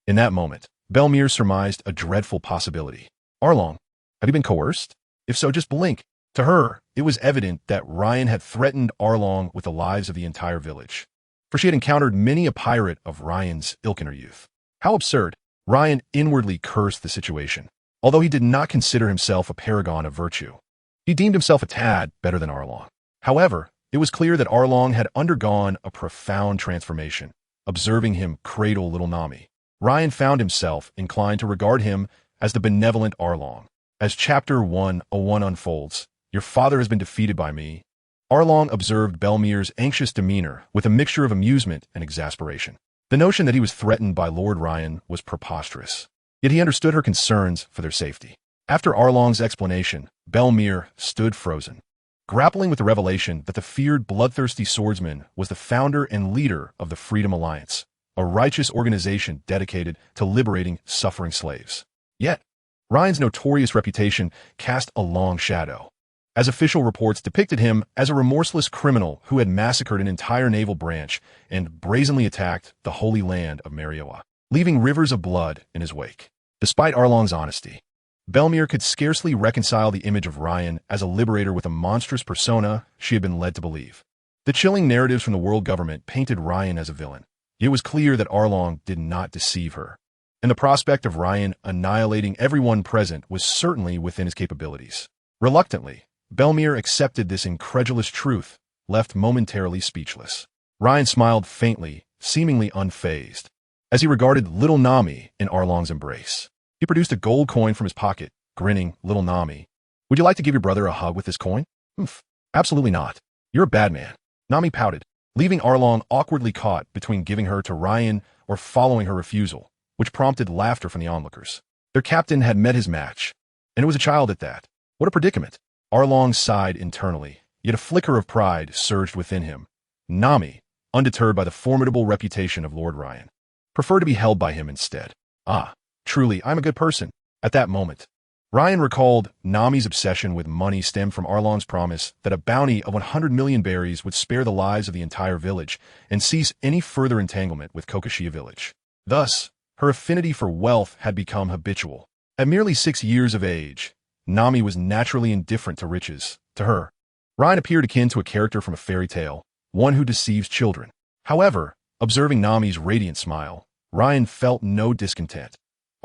In that moment, Belmir surmised a dreadful possibility. "Arlong, have you been coerced? If so, just blink." To her, it was evident that Ryan had threatened Arlong with the lives of the entire village, for she had encountered many a pirate of Ryan's ilk in her youth. How absurd! Ryan inwardly cursed the situation, although he did not consider himself a paragon of virtue. He deemed himself a tad better than Arlong. However, it was clear that Arlong had undergone a profound transformation. Observing him cradle little Nami, Ryan found himself inclined to regard him as the benevolent Arlong. As Chapter 101 unfolds, "Your father has been defeated by me." Arlong observed Belmir's anxious demeanor with a mixture of amusement and exasperation. The notion that he was threatened by Lord Ryan was preposterous, yet he understood her concerns for their safety. After Arlong's explanation, Belmir stood frozen, grappling with the revelation that the feared bloodthirsty swordsman was the founder and leader of the Freedom Alliance, a righteous organization dedicated to liberating suffering slaves. Yet, Ryan's notorious reputation cast a long shadow, as official reports depicted him as a remorseless criminal who had massacred an entire naval branch and brazenly attacked the holy land of Marioa, leaving rivers of blood in his wake. Despite Arlong's honesty, Belmir could scarcely reconcile the image of Ryan as a liberator with a monstrous persona she had been led to believe. The chilling narratives from the world government painted Ryan as a villain. It was clear that Arlong did not deceive her, and the prospect of Ryan annihilating everyone present was certainly within his capabilities. Reluctantly, Belmir accepted this incredulous truth, left momentarily speechless. Ryan smiled faintly, seemingly unfazed, as he regarded little Nami in Arlong's embrace. He produced a gold coin from his pocket, grinning. "Little Nami, would you like to give your brother a hug with this coin?" "Humph, absolutely not. You're a bad man." Nami pouted, leaving Arlong awkwardly caught between giving her to Ryan or following her refusal, which prompted laughter from the onlookers. Their captain had met his match, and it was a child at that. What a predicament! Arlong sighed internally, yet a flicker of pride surged within him. Nami, undeterred by the formidable reputation of Lord Ryan, preferred to be held by him instead. Ah, truly, I'm a good person. At that moment, Ryan recalled Nami's obsession with money stemmed from Arlong's promise that a bounty of 100 million berries would spare the lives of the entire village and cease any further entanglement with Kokoshia village. Thus, her affinity for wealth had become habitual. At merely 6 years of age, Nami was naturally indifferent to riches. To her, Ryan appeared akin to a character from a fairy tale, one who deceives children. However, observing Nami's radiant smile, Ryan felt no discontent.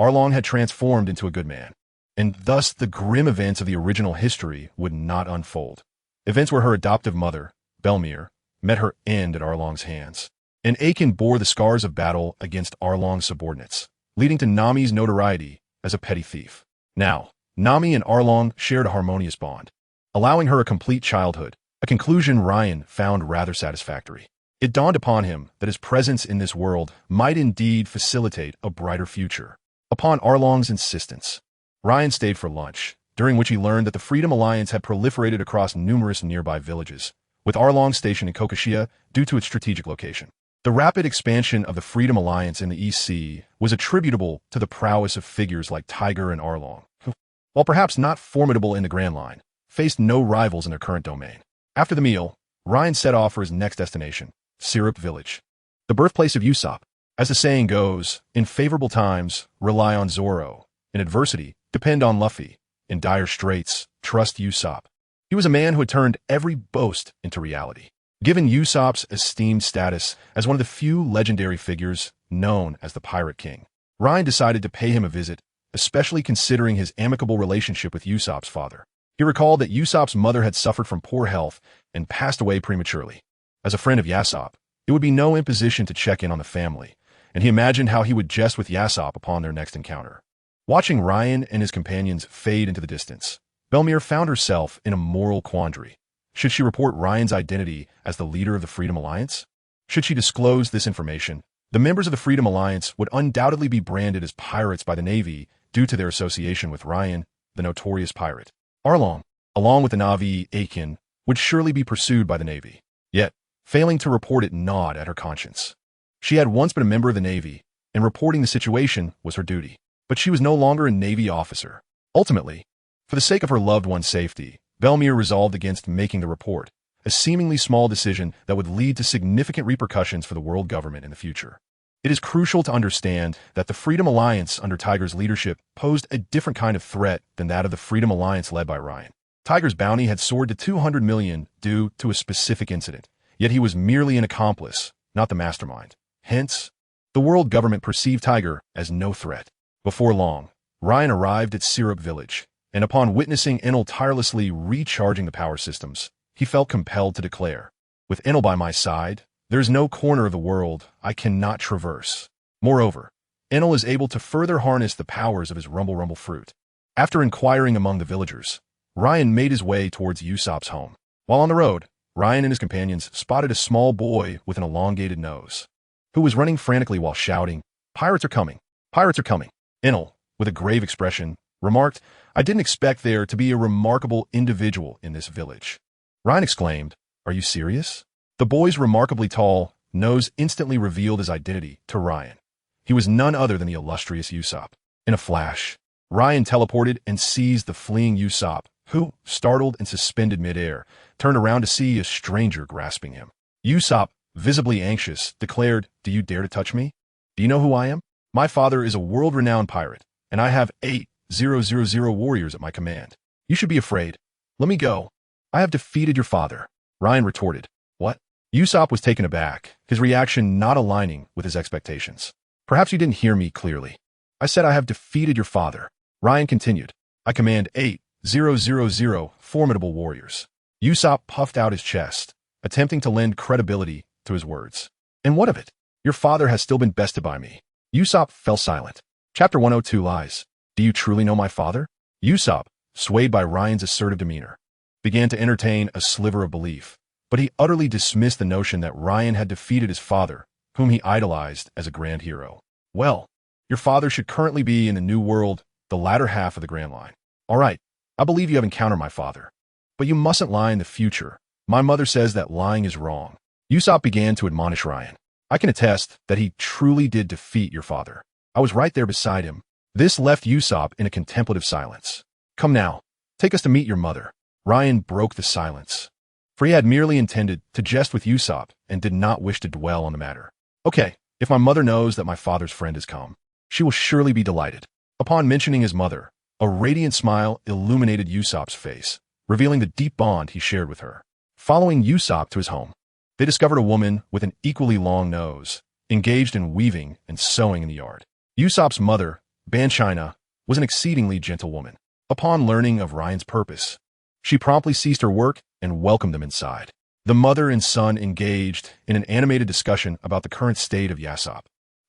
Arlong had transformed into a good man, and thus the grim events of the original history would not unfold. Events where her adoptive mother, Belmir, met her end at Arlong's hands, and Aiken bore the scars of battle against Arlong's subordinates, leading to Nami's notoriety as a petty thief. Now, Nami and Arlong shared a harmonious bond, allowing her a complete childhood, a conclusion Ryan found rather satisfactory. It dawned upon him that his presence in this world might indeed facilitate a brighter future. Upon Arlong's insistence, Ryan stayed for lunch, during which he learned that the Freedom Alliance had proliferated across numerous nearby villages, with Arlong stationed in Kokoshia due to its strategic location. The rapid expansion of the Freedom Alliance in the East Sea was attributable to the prowess of figures like Tiger and Arlong, who, while perhaps not formidable in the Grand Line, faced no rivals in their current domain. After the meal, Ryan set off for his next destination, Syrup Village, the birthplace of Usopp. As the saying goes, in favorable times, rely on Zoro. In adversity, depend on Luffy. In dire straits, trust Usopp. He was a man who had turned every boast into reality. Given Usopp's esteemed status as one of the few legendary figures known as the Pirate King, Ryan decided to pay him a visit, especially considering his amicable relationship with Usopp's father. He recalled that Usopp's mother had suffered from poor health and passed away prematurely. As a friend of Usopp, it would be no imposition to check in on the family, and he imagined how he would jest with Usopp upon their next encounter. Watching Ryan and his companions fade into the distance, Belmir found herself in a moral quandary. Should she report Ryan's identity as the leader of the Freedom Alliance? Should she disclose this information, the members of the Freedom Alliance would undoubtedly be branded as pirates by the Navy due to their association with Ryan, the notorious pirate. Arlong, along with the Na'vi Aiken, would surely be pursued by the Navy. Yet, failing to report it gnawed at her conscience. She had once been a member of the Navy, and reporting the situation was her duty. But she was no longer a Navy officer. Ultimately, for the sake of her loved one's safety, Belmir resolved against making the report, a seemingly small decision that would lead to significant repercussions for the world government in the future. It is crucial to understand that the Freedom Alliance under Tiger's leadership posed a different kind of threat than that of the Freedom Alliance led by Ryan. Tiger's bounty had soared to 200 million due to a specific incident, yet he was merely an accomplice, not the mastermind. Hence, the world government perceived Tiger as no threat. Before long, Ryan arrived at Syrup Village, and upon witnessing Enel tirelessly recharging the power systems, he felt compelled to declare, "With Enel by my side, there is no corner of the world I cannot traverse." Moreover, Enel is able to further harness the powers of his Rumble Rumble fruit. After inquiring among the villagers, Ryan made his way towards Usopp's home. While on the road, Ryan and his companions spotted a small boy with an elongated nose, who was running frantically while shouting, "Pirates are coming! Pirates are coming!" Enel, with a grave expression, remarked, "I didn't expect there to be a remarkable individual in this village." Ryan exclaimed, "Are you serious?" The boy's remarkably tall nose instantly revealed his identity to Ryan. He was none other than the illustrious Usopp. In a flash, Ryan teleported and seized the fleeing Usopp, who, startled and suspended midair, turned around to see a stranger grasping him. Usopp, visibly anxious, declared, "Do you dare to touch me? Do you know who I am? My father is a world-renowned pirate, and I have 8,000 warriors at my command. You should be afraid. Let me go. I have defeated your father." Ryan retorted, "What?" Usopp was taken aback, his reaction not aligning with his expectations. "Perhaps you didn't hear me clearly. I said I have defeated your father." Ryan continued, "I command 8,000 formidable warriors." Usopp puffed out his chest, attempting to lend credibility to his words. "And what of it? Your father has still been bested by me." Usopp fell silent. Chapter 102 Lies. Do you truly know my father? Usopp, swayed by Ryan's assertive demeanor, began to entertain a sliver of belief, but he utterly dismissed the notion that Ryan had defeated his father, whom he idolized as a grand hero. "Well, your father should currently be in the New World, the latter half of the Grand Line. All right, I believe you have encountered my father. But you mustn't lie in the future. My mother says that lying is wrong." Usopp began to admonish Ryan. "I can attest that he truly did defeat your father. I was right there beside him." This left Usopp in a contemplative silence. "Come now, take us to meet your mother." Ryan broke the silence, for he had merely intended to jest with Usopp and did not wish to dwell on the matter. "Okay, if my mother knows that my father's friend has come, she will surely be delighted." Upon mentioning his mother, a radiant smile illuminated Usopp's face, revealing the deep bond he shared with her. Following Usopp to his home, they discovered a woman with an equally long nose, engaged in weaving and sewing in the yard. Usopp's mother, Banchina, was an exceedingly gentle woman. Upon learning of Ryan's purpose, she promptly ceased her work and welcomed him inside. The mother and son engaged in an animated discussion about the current state of Usopp,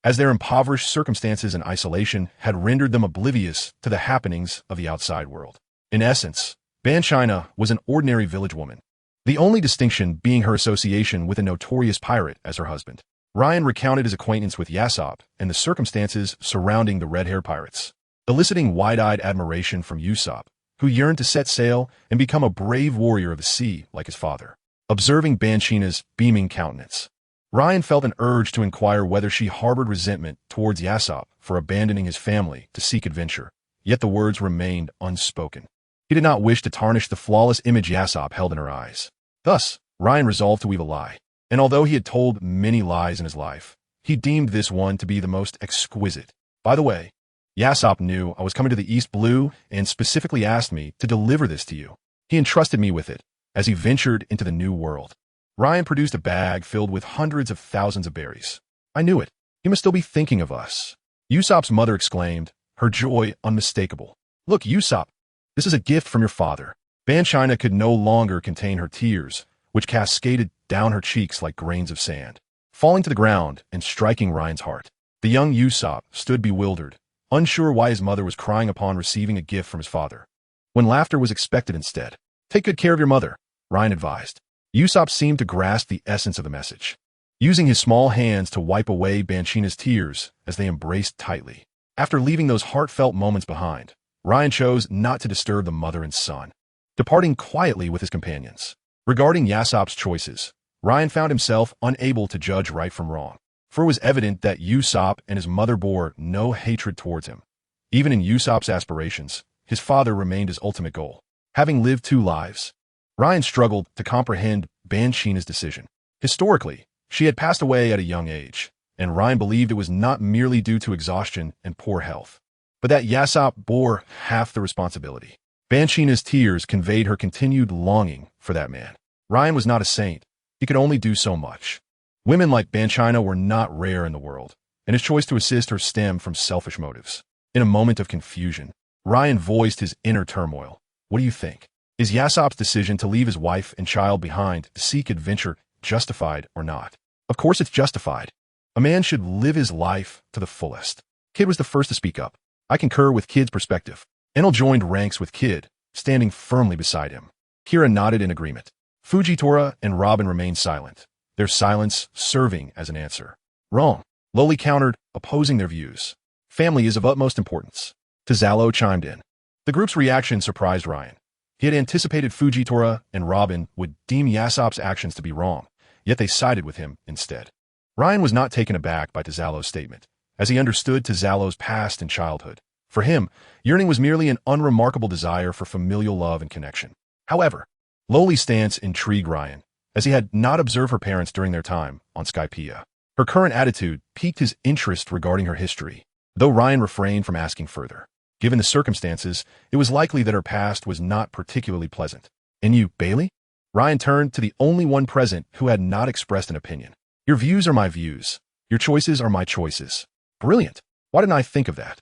as their impoverished circumstances and isolation had rendered them oblivious to the happenings of the outside world. In essence, Banchina was an ordinary village woman, the only distinction being her association with a notorious pirate as her husband. Ryan recounted his acquaintance with Usopp and the circumstances surrounding the red-haired pirates, eliciting wide-eyed admiration from Usopp, who yearned to set sail and become a brave warrior of the sea like his father. Observing Banchina's beaming countenance, Ryan felt an urge to inquire whether she harbored resentment towards Usopp for abandoning his family to seek adventure, yet the words remained unspoken. He did not wish to tarnish the flawless image Usopp held in her eyes. Thus, Ryan resolved to weave a lie, and although he had told many lies in his life, he deemed this one to be the most exquisite. "By the way, Usopp knew I was coming to the East Blue and specifically asked me to deliver this to you. He entrusted me with it as he ventured into the New World." Ryan produced a bag filled with hundreds of thousands of berries. "I knew it. He must still be thinking of us." Usopp's mother exclaimed, her joy unmistakable. "Look, Usopp, this is a gift from your father." Banchina could no longer contain her tears, which cascaded down her cheeks like grains of sand, falling to the ground and striking Ryan's heart. The young Usopp stood bewildered, unsure why his mother was crying upon receiving a gift from his father, when laughter was expected instead. "Take good care of your mother," Ryan advised. Usopp seemed to grasp the essence of the message, using his small hands to wipe away Banchina's tears as they embraced tightly. After leaving those heartfelt moments behind, Ryan chose not to disturb the mother and son, departing quietly with his companions. Regarding Usopp's choices, Ryan found himself unable to judge right from wrong, for it was evident that Usopp and his mother bore no hatred towards him. Even in Usopp's aspirations, his father remained his ultimate goal. Having lived two lives, Ryan struggled to comprehend Banchina's decision. Historically, she had passed away at a young age, and Ryan believed it was not merely due to exhaustion and poor health, but that Usopp bore half the responsibility. Banshina's tears conveyed her continued longing for that man. Ryan was not a saint. He could only do so much. Women like Banshina were not rare in the world, and his choice to assist her stemmed from selfish motives. In a moment of confusion, Ryan voiced his inner turmoil. What do you think? Is Yasop's decision to leave his wife and child behind to seek adventure justified or not? Of course it's justified. A man should live his life to the fullest. Kid was the first to speak up. I concur with Kid's perspective. Enel joined ranks with Kid, standing firmly beside him. Kira nodded in agreement. Fujitora and Robin remained silent, their silence serving as an answer. Wrong. Loli countered, opposing their views. Family is of utmost importance. Tazalo chimed in. The group's reaction surprised Ryan. He had anticipated Fujitora and Robin would deem Yasop's actions to be wrong, yet they sided with him instead. Ryan was not taken aback by Tazalo's statement, as he understood Tazalo's past and childhood. For him, yearning was merely an unremarkable desire for familial love and connection. However, Loli's stance intrigued Ryan, as he had not observed her parents during their time on Skypiea. Her current attitude piqued his interest regarding her history, though Ryan refrained from asking further. Given the circumstances, it was likely that her past was not particularly pleasant. And you, Bailey? Ryan turned to the only one present who had not expressed an opinion. Your views are my views. Your choices are my choices. Brilliant. Why didn't I think of that?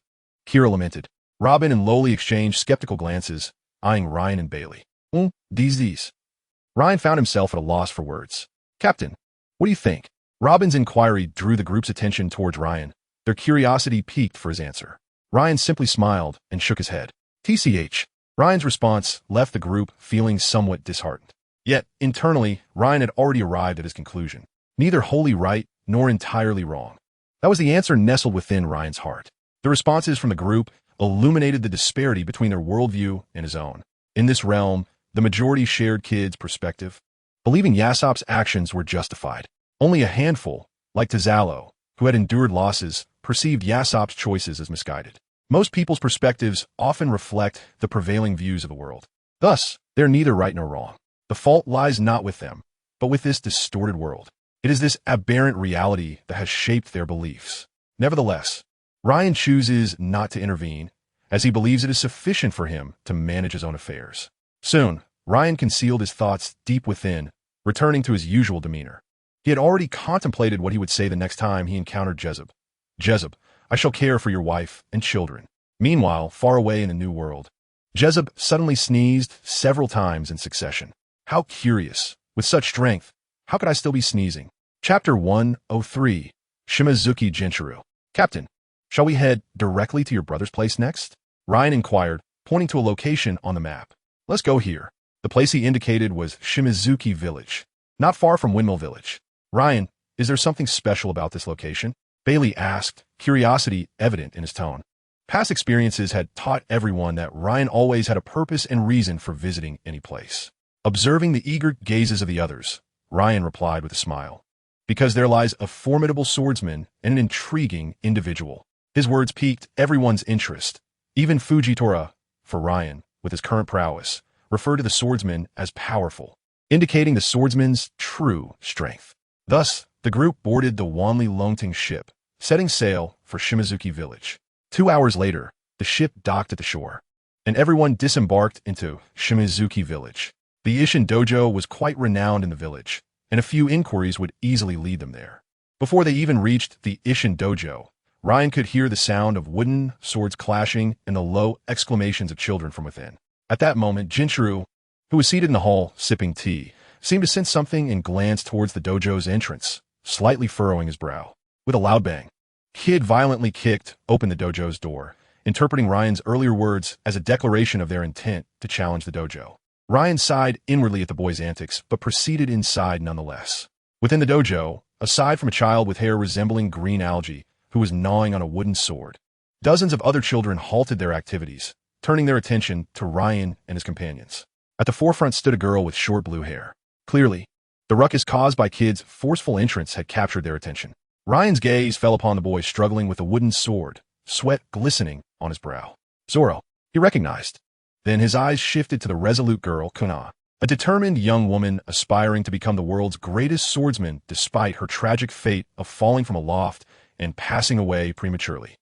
Kira lamented. Robin and Loli exchanged skeptical glances, eyeing Ryan and Bailey. These. Ryan found himself at a loss for words. Captain, what do you think? Robin's inquiry drew the group's attention towards Ryan, their curiosity piqued for his answer. Ryan simply smiled and shook his head. TCH. Ryan's response left the group feeling somewhat disheartened. Yet, internally, Ryan had already arrived at his conclusion. Neither wholly right nor entirely wrong. That was the answer nestled within Ryan's heart. The responses from the group illuminated the disparity between their worldview and his own. In this realm, the majority shared Kid's perspective, believing Yasop's actions were justified. Only a handful, like Tazalo, who had endured losses, perceived Yasop's choices as misguided. Most people's perspectives often reflect the prevailing views of the world. Thus, they're neither right nor wrong. The fault lies not with them, but with this distorted world. It is this aberrant reality that has shaped their beliefs. Nevertheless, Ryan chooses not to intervene, as he believes it is sufficient for him to manage his own affairs. Soon, Ryan concealed his thoughts deep within, returning to his usual demeanor. He had already contemplated what he would say the next time he encountered Jezeb. Jezeb, I shall care for your wife and children. Meanwhile, far away in the new world, Jezeb suddenly sneezed several times in succession. How curious. With such strength, how could I still be sneezing? Chapter 103, Shimazuki Jinchuru. Captain, shall we head directly to your brother's place next? Ryan inquired, pointing to a location on the map. Let's go here. The place he indicated was Shimazuki Village, not far from Windmill Village. Ryan, is there something special about this location? Bailey asked, curiosity evident in his tone. Past experiences had taught everyone that Ryan always had a purpose and reason for visiting any place. Observing the eager gazes of the others, Ryan replied with a smile. Because there lies a formidable swordsman and an intriguing individual. His words piqued everyone's interest. Even Fujitora, for Ryan, with his current prowess, referred to the swordsman as powerful, indicating the swordsman's true strength. Thus, the group boarded the Wanli Longting ship, setting sail for Shimazuki Village. 2 hours later, the ship docked at the shore, and everyone disembarked into Shimazuki Village. The Ishin Dojo was quite renowned in the village, and a few inquiries would easily lead them there. Before they even reached the Ishin Dojo, Ryan could hear the sound of wooden swords clashing and the low exclamations of children from within. At that moment, Jinchuru, who was seated in the hall sipping tea, seemed to sense something and glanced towards the dojo's entrance, slightly furrowing his brow. With a loud bang, Kid violently kicked open the dojo's door, interpreting Ryan's earlier words as a declaration of their intent to challenge the dojo. Ryan sighed inwardly at the boy's antics, but proceeded inside nonetheless. Within the dojo, aside from a child with hair resembling green algae who was gnawing on a wooden sword, dozens of other children halted their activities, turning their attention to Ryan and his companions. At the forefront stood a girl with short blue hair. Clearly, the ruckus caused by Kid's forceful entrance had captured their attention. Ryan's gaze fell upon the boy struggling with a wooden sword, sweat glistening on his brow. Zoro, he recognized. Then his eyes shifted to the resolute girl, Kuna, a determined young woman aspiring to become the world's greatest swordsman despite her tragic fate of falling from aloft and passing away prematurely.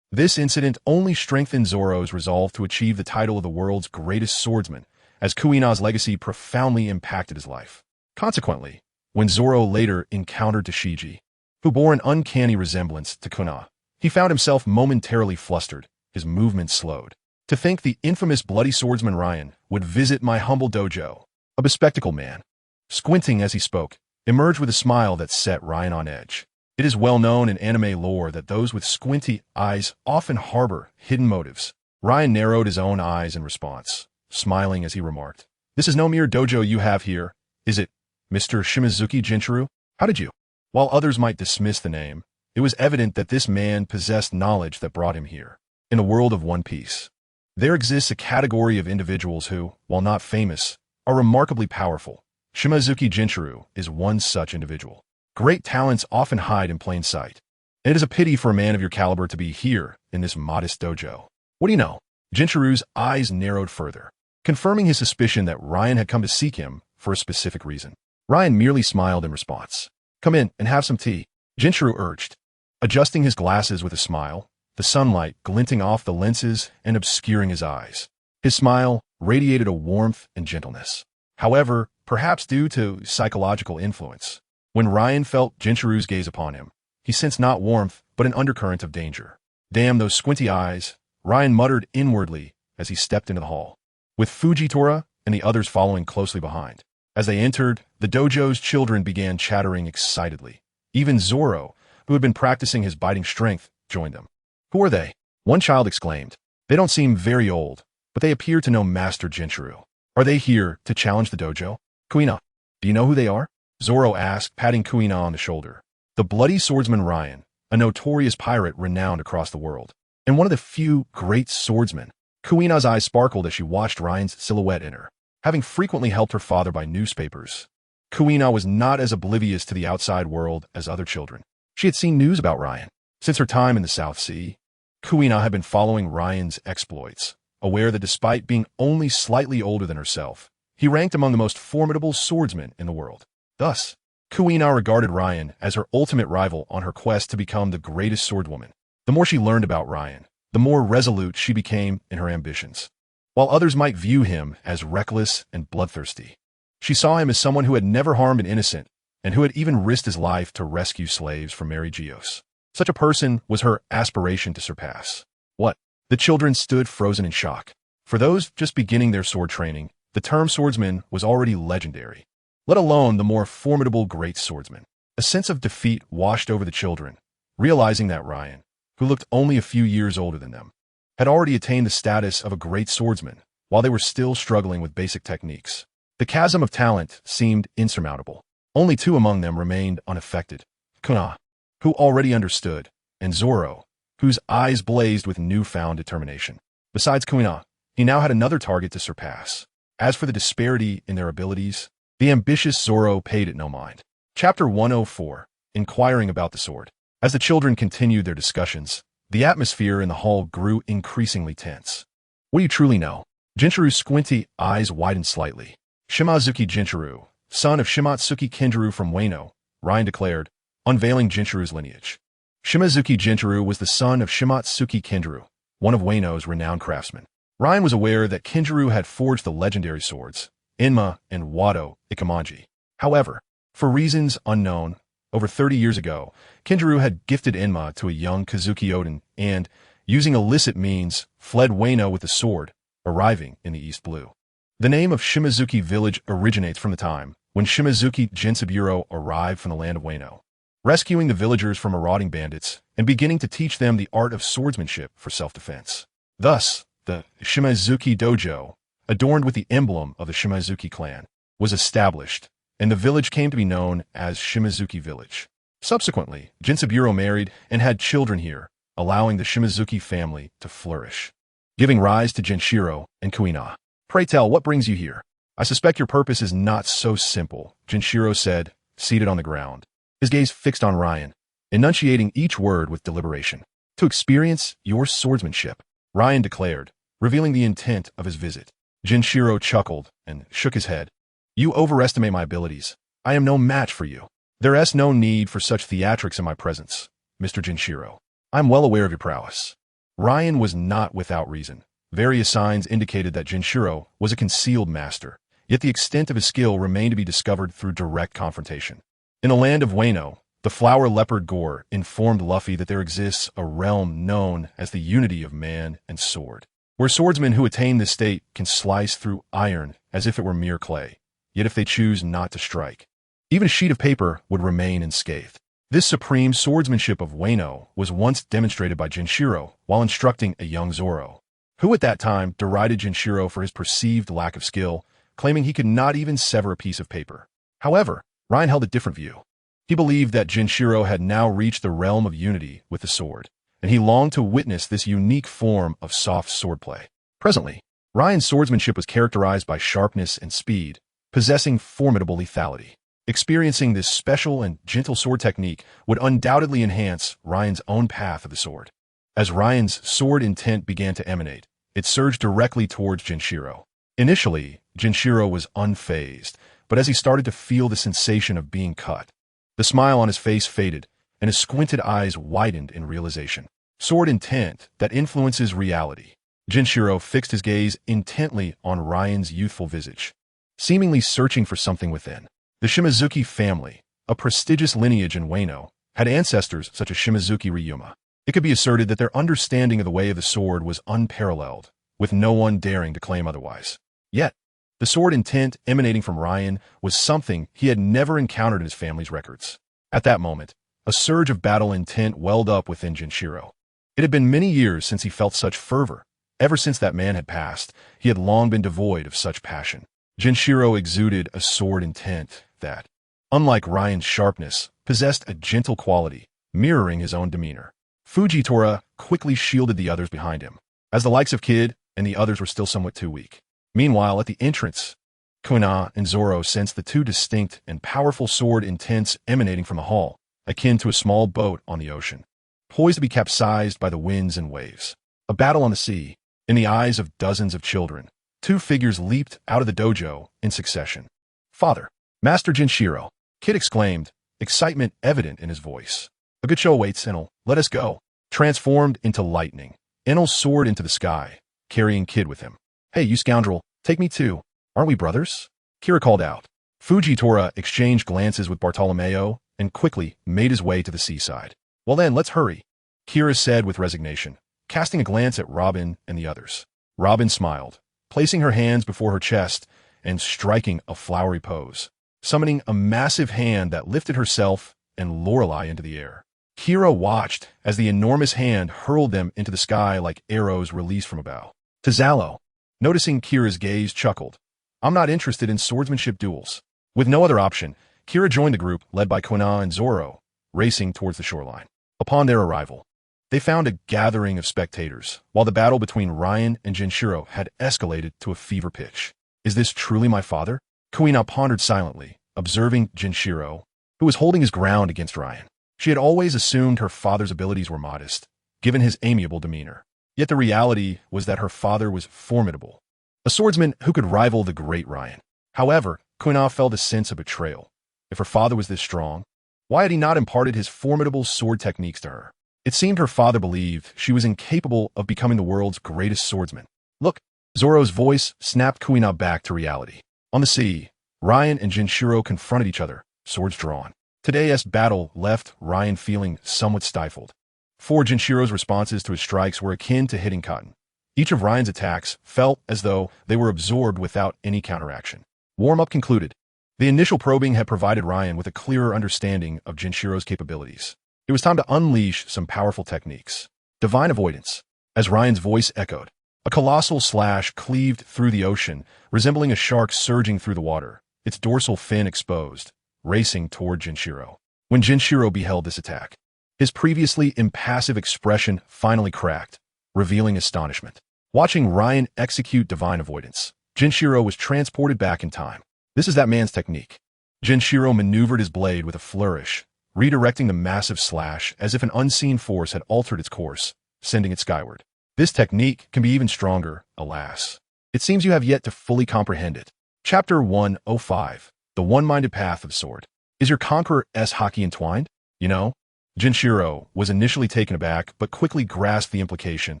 This incident only strengthened Zoro's resolve to achieve the title of the world's greatest swordsman, as Kuina's legacy profoundly impacted his life. Consequently, when Zoro later encountered Tashigi, who bore an uncanny resemblance to Kuina, he found himself momentarily flustered, his movements slowed. To think the infamous bloody swordsman Ryan would visit my humble dojo, a bespectacled man, squinting as he spoke, emerged with a smile that set Ryan on edge. It is well known in anime lore that those with squinty eyes often harbor hidden motives. Ryan narrowed his own eyes in response, smiling as he remarked, "This is no mere dojo you have here, is it, Mr. Shimizuki Jinchuru? How did you?" While others might dismiss the name, it was evident that this man possessed knowledge that brought him here. In a world of One Piece, there exists a category of individuals who, while not famous, are remarkably powerful. Shimizuki Jinchuru is one such individual. Great talents often hide in plain sight. And it is a pity for a man of your caliber to be here in this modest dojo. What do you know? Jinchuru's eyes narrowed further, confirming his suspicion that Ryan had come to seek him for a specific reason. Ryan merely smiled in response. "Come in and have some tea," Jinchuru urged, adjusting his glasses with a smile, the sunlight glinting off the lenses and obscuring his eyes. His smile radiated a warmth and gentleness. However, perhaps due to psychological influence, when Ryan felt Jinchuru's gaze upon him, he sensed not warmth but an undercurrent of danger. "Damn those squinty eyes," Ryan muttered inwardly as he stepped into the hall, with Fujitora and the others following closely behind. As they entered, the dojo's children began chattering excitedly. Even Zoro, who had been practicing his biting strength, joined them. "Who are they?" one child exclaimed. "They don't seem very old, but they appear to know Master Jinchuru. Are they here to challenge the dojo?" "Kuina, do you know who they are?" Zoro asked, patting Kuina on the shoulder. The bloody swordsman Ryan, a notorious pirate renowned across the world, and one of the few great swordsmen. Kuina's eyes sparkled as she watched Ryan's silhouette in her. Having frequently helped her father by newspapers, Kuina was not as oblivious to the outside world as other children. She had seen news about Ryan. Since her time in the South Sea, Kuina had been following Ryan's exploits, aware that despite being only slightly older than herself, he ranked among the most formidable swordsmen in the world. Thus, Kuina regarded Ryan as her ultimate rival on her quest to become the greatest swordwoman. The more she learned about Ryan, the more resolute she became in her ambitions. While others might view him as reckless and bloodthirsty, she saw him as someone who had never harmed an innocent and who had even risked his life to rescue slaves from Mary Geos. Such a person was her aspiration to surpass. What? The children stood frozen in shock. For those just beginning their sword training, the term swordsman was already legendary, let alone the more formidable great swordsman. A sense of defeat washed over the children, realizing that Ryan, who looked only a few years older than them, had already attained the status of a great swordsman while they were still struggling with basic techniques. The chasm of talent seemed insurmountable. Only two among them remained unaffected: Kuina, who already understood, and Zoro, whose eyes blazed with newfound determination. Besides Kuina, he now had another target to surpass. As for the disparity in their abilities, the ambitious Zoro paid it no mind. Chapter 104, Inquiring about the Sword. As the children continued their discussions, the atmosphere in the hall grew increasingly tense. "What do you truly know?" Jinchuru's squinty eyes widened slightly. "Shimizuki Jinchuru, son of Shimatsuki Kinjuru from Wano," Ryan declared, unveiling Jinchuru's lineage. Shimizuki Jinchuru was the son of Shimatsuki Kinjuru, one of Wano's renowned craftsmen. Ryan was aware that Kinjuru had forged the legendary swords, Inma and Wado Ikamanji. However, for reasons unknown, over 30 years ago, Kinjuru had gifted Inma to a young Kazuki Oden and, using illicit means, fled Wano with the sword, arriving in the East Blue. The name of Shimizuki village originates from the time when Shimizuki Jinsaburo arrived from the land of Wano, rescuing the villagers from marauding bandits and beginning to teach them the art of swordsmanship for self-defense. Thus, the Shimizuki Dojo, adorned with the emblem of the Shimizuki clan, was established, and the village came to be known as Shimizuki Village. Subsequently, Jinsaburo married and had children here, allowing the Shimizuki family to flourish, giving rise to Jinshiro and Kuina. "Pray tell, what brings you here?" "I suspect your purpose is not so simple," Jinshiro said, seated on the ground, his gaze fixed on Ryan, enunciating each word with deliberation. "To experience your swordsmanship," Ryan declared, revealing the intent of his visit. Jinshiro chuckled and shook his head. "You overestimate my abilities. I am no match for you. There is no need for such theatrics in my presence, Mr. Jinshiro. I am well aware of your prowess." Ryan was not without reason. Various signs indicated that Jinchiro was a concealed master, yet the extent of his skill remained to be discovered through direct confrontation. In the land of Wano, the flower leopard Gore informed Luffy that there exists a realm known as the unity of man and sword, where swordsmen who attain this state can slice through iron as if it were mere clay, yet if they choose not to strike, even a sheet of paper would remain unscathed. This supreme swordsmanship of Wano was once demonstrated by Jinchiro while instructing a young Zoro, who at that time derided Jinchiro for his perceived lack of skill, claiming he could not even sever a piece of paper. However, Ryan held a different view. He believed that Jinchiro had now reached the realm of unity with the sword, and he longed to witness this unique form of soft swordplay. Presently, Ryan's swordsmanship was characterized by sharpness and speed, possessing formidable lethality. Experiencing this special and gentle sword technique would undoubtedly enhance Ryan's own path of the sword. As Ryan's sword intent began to emanate, it surged directly towards Jinchiro. Initially, Jinchiro was unfazed, but as he started to feel the sensation of being cut, the smile on his face faded, and his squinted eyes widened in realization. Sword intent that influences reality. Jinchiro fixed his gaze intently on Ryan's youthful visage, seemingly searching for something within. The Shimazuki family, a prestigious lineage in Wano, had ancestors such as Shimazuki Ryuma. It could be asserted that their understanding of the way of the sword was unparalleled, with no one daring to claim otherwise. Yet, the sword intent emanating from Ryan was something he had never encountered in his family's records. At that moment, a surge of battle intent welled up within Jinchiro. It had been many years since he felt such fervor. Ever since that man had passed, he had long been devoid of such passion. Jinchiro exuded a sword intent that, unlike Ryan's sharpness, possessed a gentle quality, mirroring his own demeanor. Fujitora quickly shielded the others behind him, as the likes of Kid and the others were still somewhat too weak. Meanwhile, at the entrance, Kuna and Zoro sensed the two distinct and powerful sword intents emanating from the hall, akin to a small boat on the ocean, poised to be capsized by the winds and waves. A battle on the sea. In the eyes of dozens of children, two figures leaped out of the dojo in succession. "Father, Master Jinchiro," Kid exclaimed, excitement evident in his voice. "A good show awaits, Enel. Let us go." Transformed into lightning, Enel soared into the sky, carrying Kid with him. "Hey, you scoundrel, take me too. Aren't we brothers?" Kira called out. Fujitora exchanged glances with Bartolomeo and quickly made his way to the seaside. "Well then, let's hurry," Kira said with resignation, casting a glance at Robin and the others. Robin smiled, placing her hands before her chest and striking a flowery pose, summoning a massive hand that lifted herself and Lorelei into the air. Kira watched as the enormous hand hurled them into the sky like arrows released from a bow. Tazalo, noticing Kira's gaze, chuckled. "I'm not interested in swordsmanship duels." With no other option, Kira joined the group led by Kuna and Zoro, racing towards the shoreline. Upon their arrival, they found a gathering of spectators, while the battle between Ryan and Jinchiro had escalated to a fever pitch. "Is this truly my father?" Kuina pondered silently, observing Jinchiro, who was holding his ground against Ryan. She had always assumed her father's abilities were modest, given his amiable demeanor. Yet the reality was that her father was formidable, a swordsman who could rival the great Ryan. However, Kuina felt a sense of betrayal. If her father was this strong, why had he not imparted his formidable sword techniques to her? It seemed her father believed she was incapable of becoming the world's greatest swordsman. "Look!" Zoro's voice snapped Kuina back to reality. On the sea, Ryan and Jinchiro confronted each other, swords drawn. Today's battle left Ryan feeling somewhat stifled. Jinchiro's responses to his strikes were akin to hitting cotton. Each of Ryan's attacks felt as though they were absorbed without any counteraction. Warm-up concluded. The initial probing had provided Ryan with a clearer understanding of Jinchiro's capabilities. It was time to unleash some powerful techniques. Divine avoidance. As Ryan's voice echoed, a colossal slash cleaved through the ocean, resembling a shark surging through the water, its dorsal fin exposed, racing toward Jinchiro. When Jinchiro beheld this attack, his previously impassive expression finally cracked, revealing astonishment. Watching Ryan execute divine avoidance, Jinchiro was transported back in time. This is that man's technique. Jinchiro maneuvered his blade with a flourish, redirecting the massive slash as if an unseen force had altered its course, sending it skyward. This technique can be even stronger, alas. It seems you have yet to fully comprehend it. Chapter 105, The One-Minded Path of the Sword. Is your conqueror's hockey entwined? You know, Jinshiro was initially taken aback but quickly grasped the implication,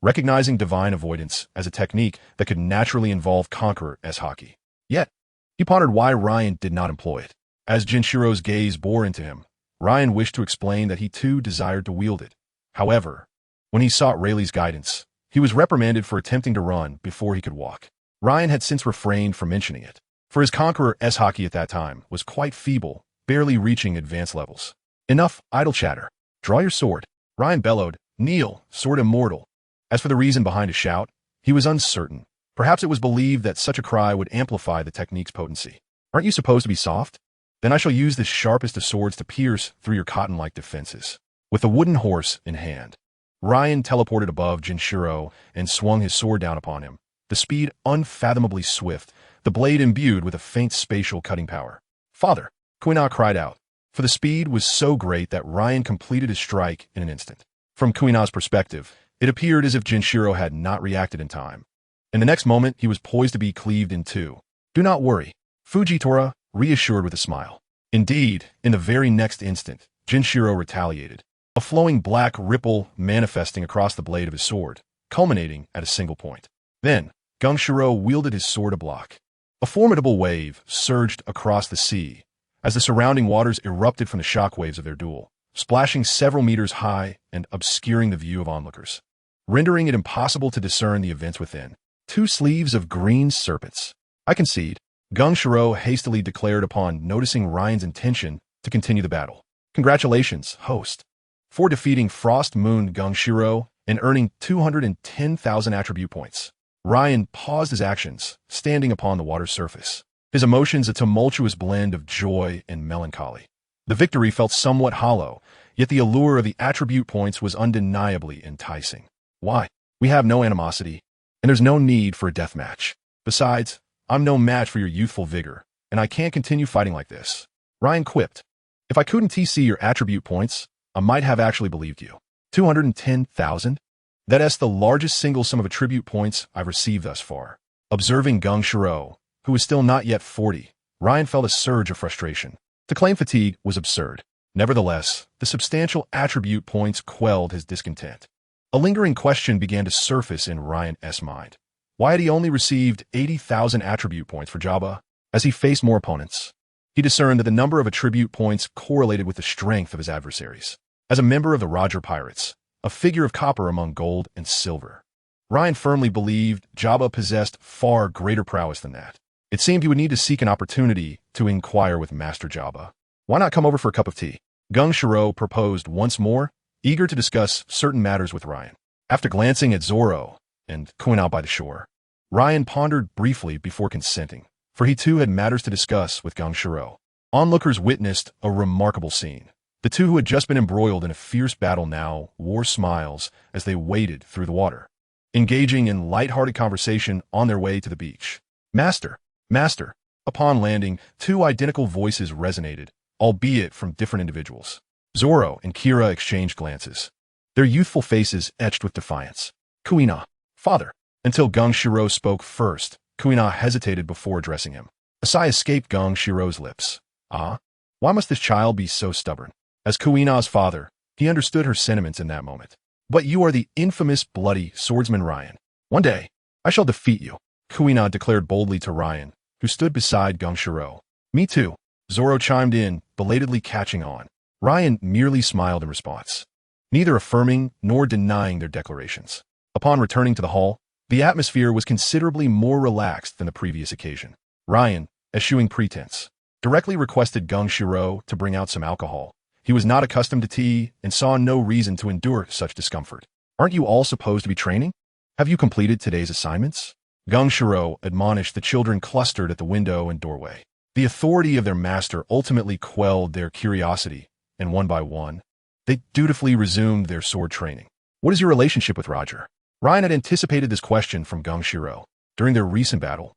recognizing divine avoidance as a technique that could naturally involve Conqueror S Haki. Yet, he pondered why Ryan did not employ it. As Jinshiro's gaze bore into him, Ryan wished to explain that he too desired to wield it. However, when he sought Rayleigh's guidance, he was reprimanded for attempting to run before he could walk. Ryan had since refrained from mentioning it, for his Conqueror S Haki at that time was quite feeble, barely reaching advanced levels. Enough idle chatter. Draw your sword. Ryan bellowed, "Kneel, sword immortal." As for the reason behind his shout, he was uncertain. Perhaps it was believed that such a cry would amplify the technique's potency. Aren't you supposed to be soft? Then I shall use this sharpest of swords to pierce through your cotton-like defenses. With a wooden horse in hand, Ryan teleported above Jinshiro and swung his sword down upon him, the speed unfathomably swift, the blade imbued with a faint spatial cutting power. "Father!" Kuina cried out, for the speed was so great that Ryan completed his strike in an instant. From Kuina's perspective, it appeared as if Jinshiro had not reacted in time. In the next moment, he was poised to be cleaved in two. "Do not worry," Fujitora reassured with a smile. Indeed, in the very next instant, Jinshiro retaliated, a flowing black ripple manifesting across the blade of his sword, culminating at a single point. Then, Gungshiro wielded his sword to block. A formidable wave surged across the sea as the surrounding waters erupted from the shockwaves of their duel, splashing several meters high and obscuring the view of onlookers, rendering it impossible to discern the events within. "Two sleeves of green serpents. I concede," Gungshiro hastily declared upon noticing Ryan's intention to continue the battle. "Congratulations, host, for defeating Frost Moon Gungshiro and earning 210,000 attribute points." Ryan paused his actions, standing upon the water's surface, his emotions a tumultuous blend of joy and melancholy. The victory felt somewhat hollow, yet the allure of the attribute points was undeniably enticing. "Why? We have no animosity, and there's no need for a death match. Besides, I'm no match for your youthful vigor, and I can't continue fighting like this," Ryan quipped. "If I couldn't TC your attribute points, I might have actually believed you." 210,000? That's the largest single sum of attribute points I've received thus far. Observing Gungshiro, who was still not yet 40, Ryan felt a surge of frustration. To claim fatigue was absurd. Nevertheless, the substantial attribute points quelled his discontent. A lingering question began to surface in Ryan's mind. Why had he only received 80,000 attribute points for Jabba? As he faced more opponents, he discerned that the number of attribute points correlated with the strength of his adversaries. As a member of the Roger Pirates, a figure of copper among gold and silver, Ryan firmly believed Jabba possessed far greater prowess than that. It seemed he would need to seek an opportunity to inquire with Master Jabba. "Why not come over for a cup of tea?" Gungshiro proposed once more, eager to discuss certain matters with Ryan. After glancing at Zoro and Kuina by the shore, Ryan pondered briefly before consenting, for he too had matters to discuss with Gungshiro. Onlookers witnessed a remarkable scene. The two who had just been embroiled in a fierce battle now wore smiles as they waded through the water, engaging in light-hearted conversation on their way to the beach. "Master, Master." Upon landing, two identical voices resonated, albeit from different individuals. Zoro and Kira exchanged glances, their youthful faces etched with defiance. "Kuina, father." Until Gungshiro spoke first, Kuina hesitated before addressing him. A sigh escaped Gongshiro's lips. "Ah? Why must this child be so stubborn?" As Kuina's father, he understood her sentiments in that moment. "But you are the infamous bloody swordsman Ryan. One day, I shall defeat you," Kuina declared boldly to Ryan, who stood beside Gungshiro. "Me too," Zoro chimed in, belatedly catching on. Ryan merely smiled in response, neither affirming nor denying their declarations. Upon returning to the hall, the atmosphere was considerably more relaxed than the previous occasion. Ryan, eschewing pretense, directly requested Gungshiro to bring out some alcohol. He was not accustomed to tea and saw no reason to endure such discomfort. "Aren't you all supposed to be training? Have you completed today's assignments?" Gungshiro admonished the children clustered at the window and doorway. The authority of their master ultimately quelled their curiosity, and one by one, they dutifully resumed their sword training. "What is your relationship with Roger?" Ryan had anticipated this question from Gungshiro. During their recent battle,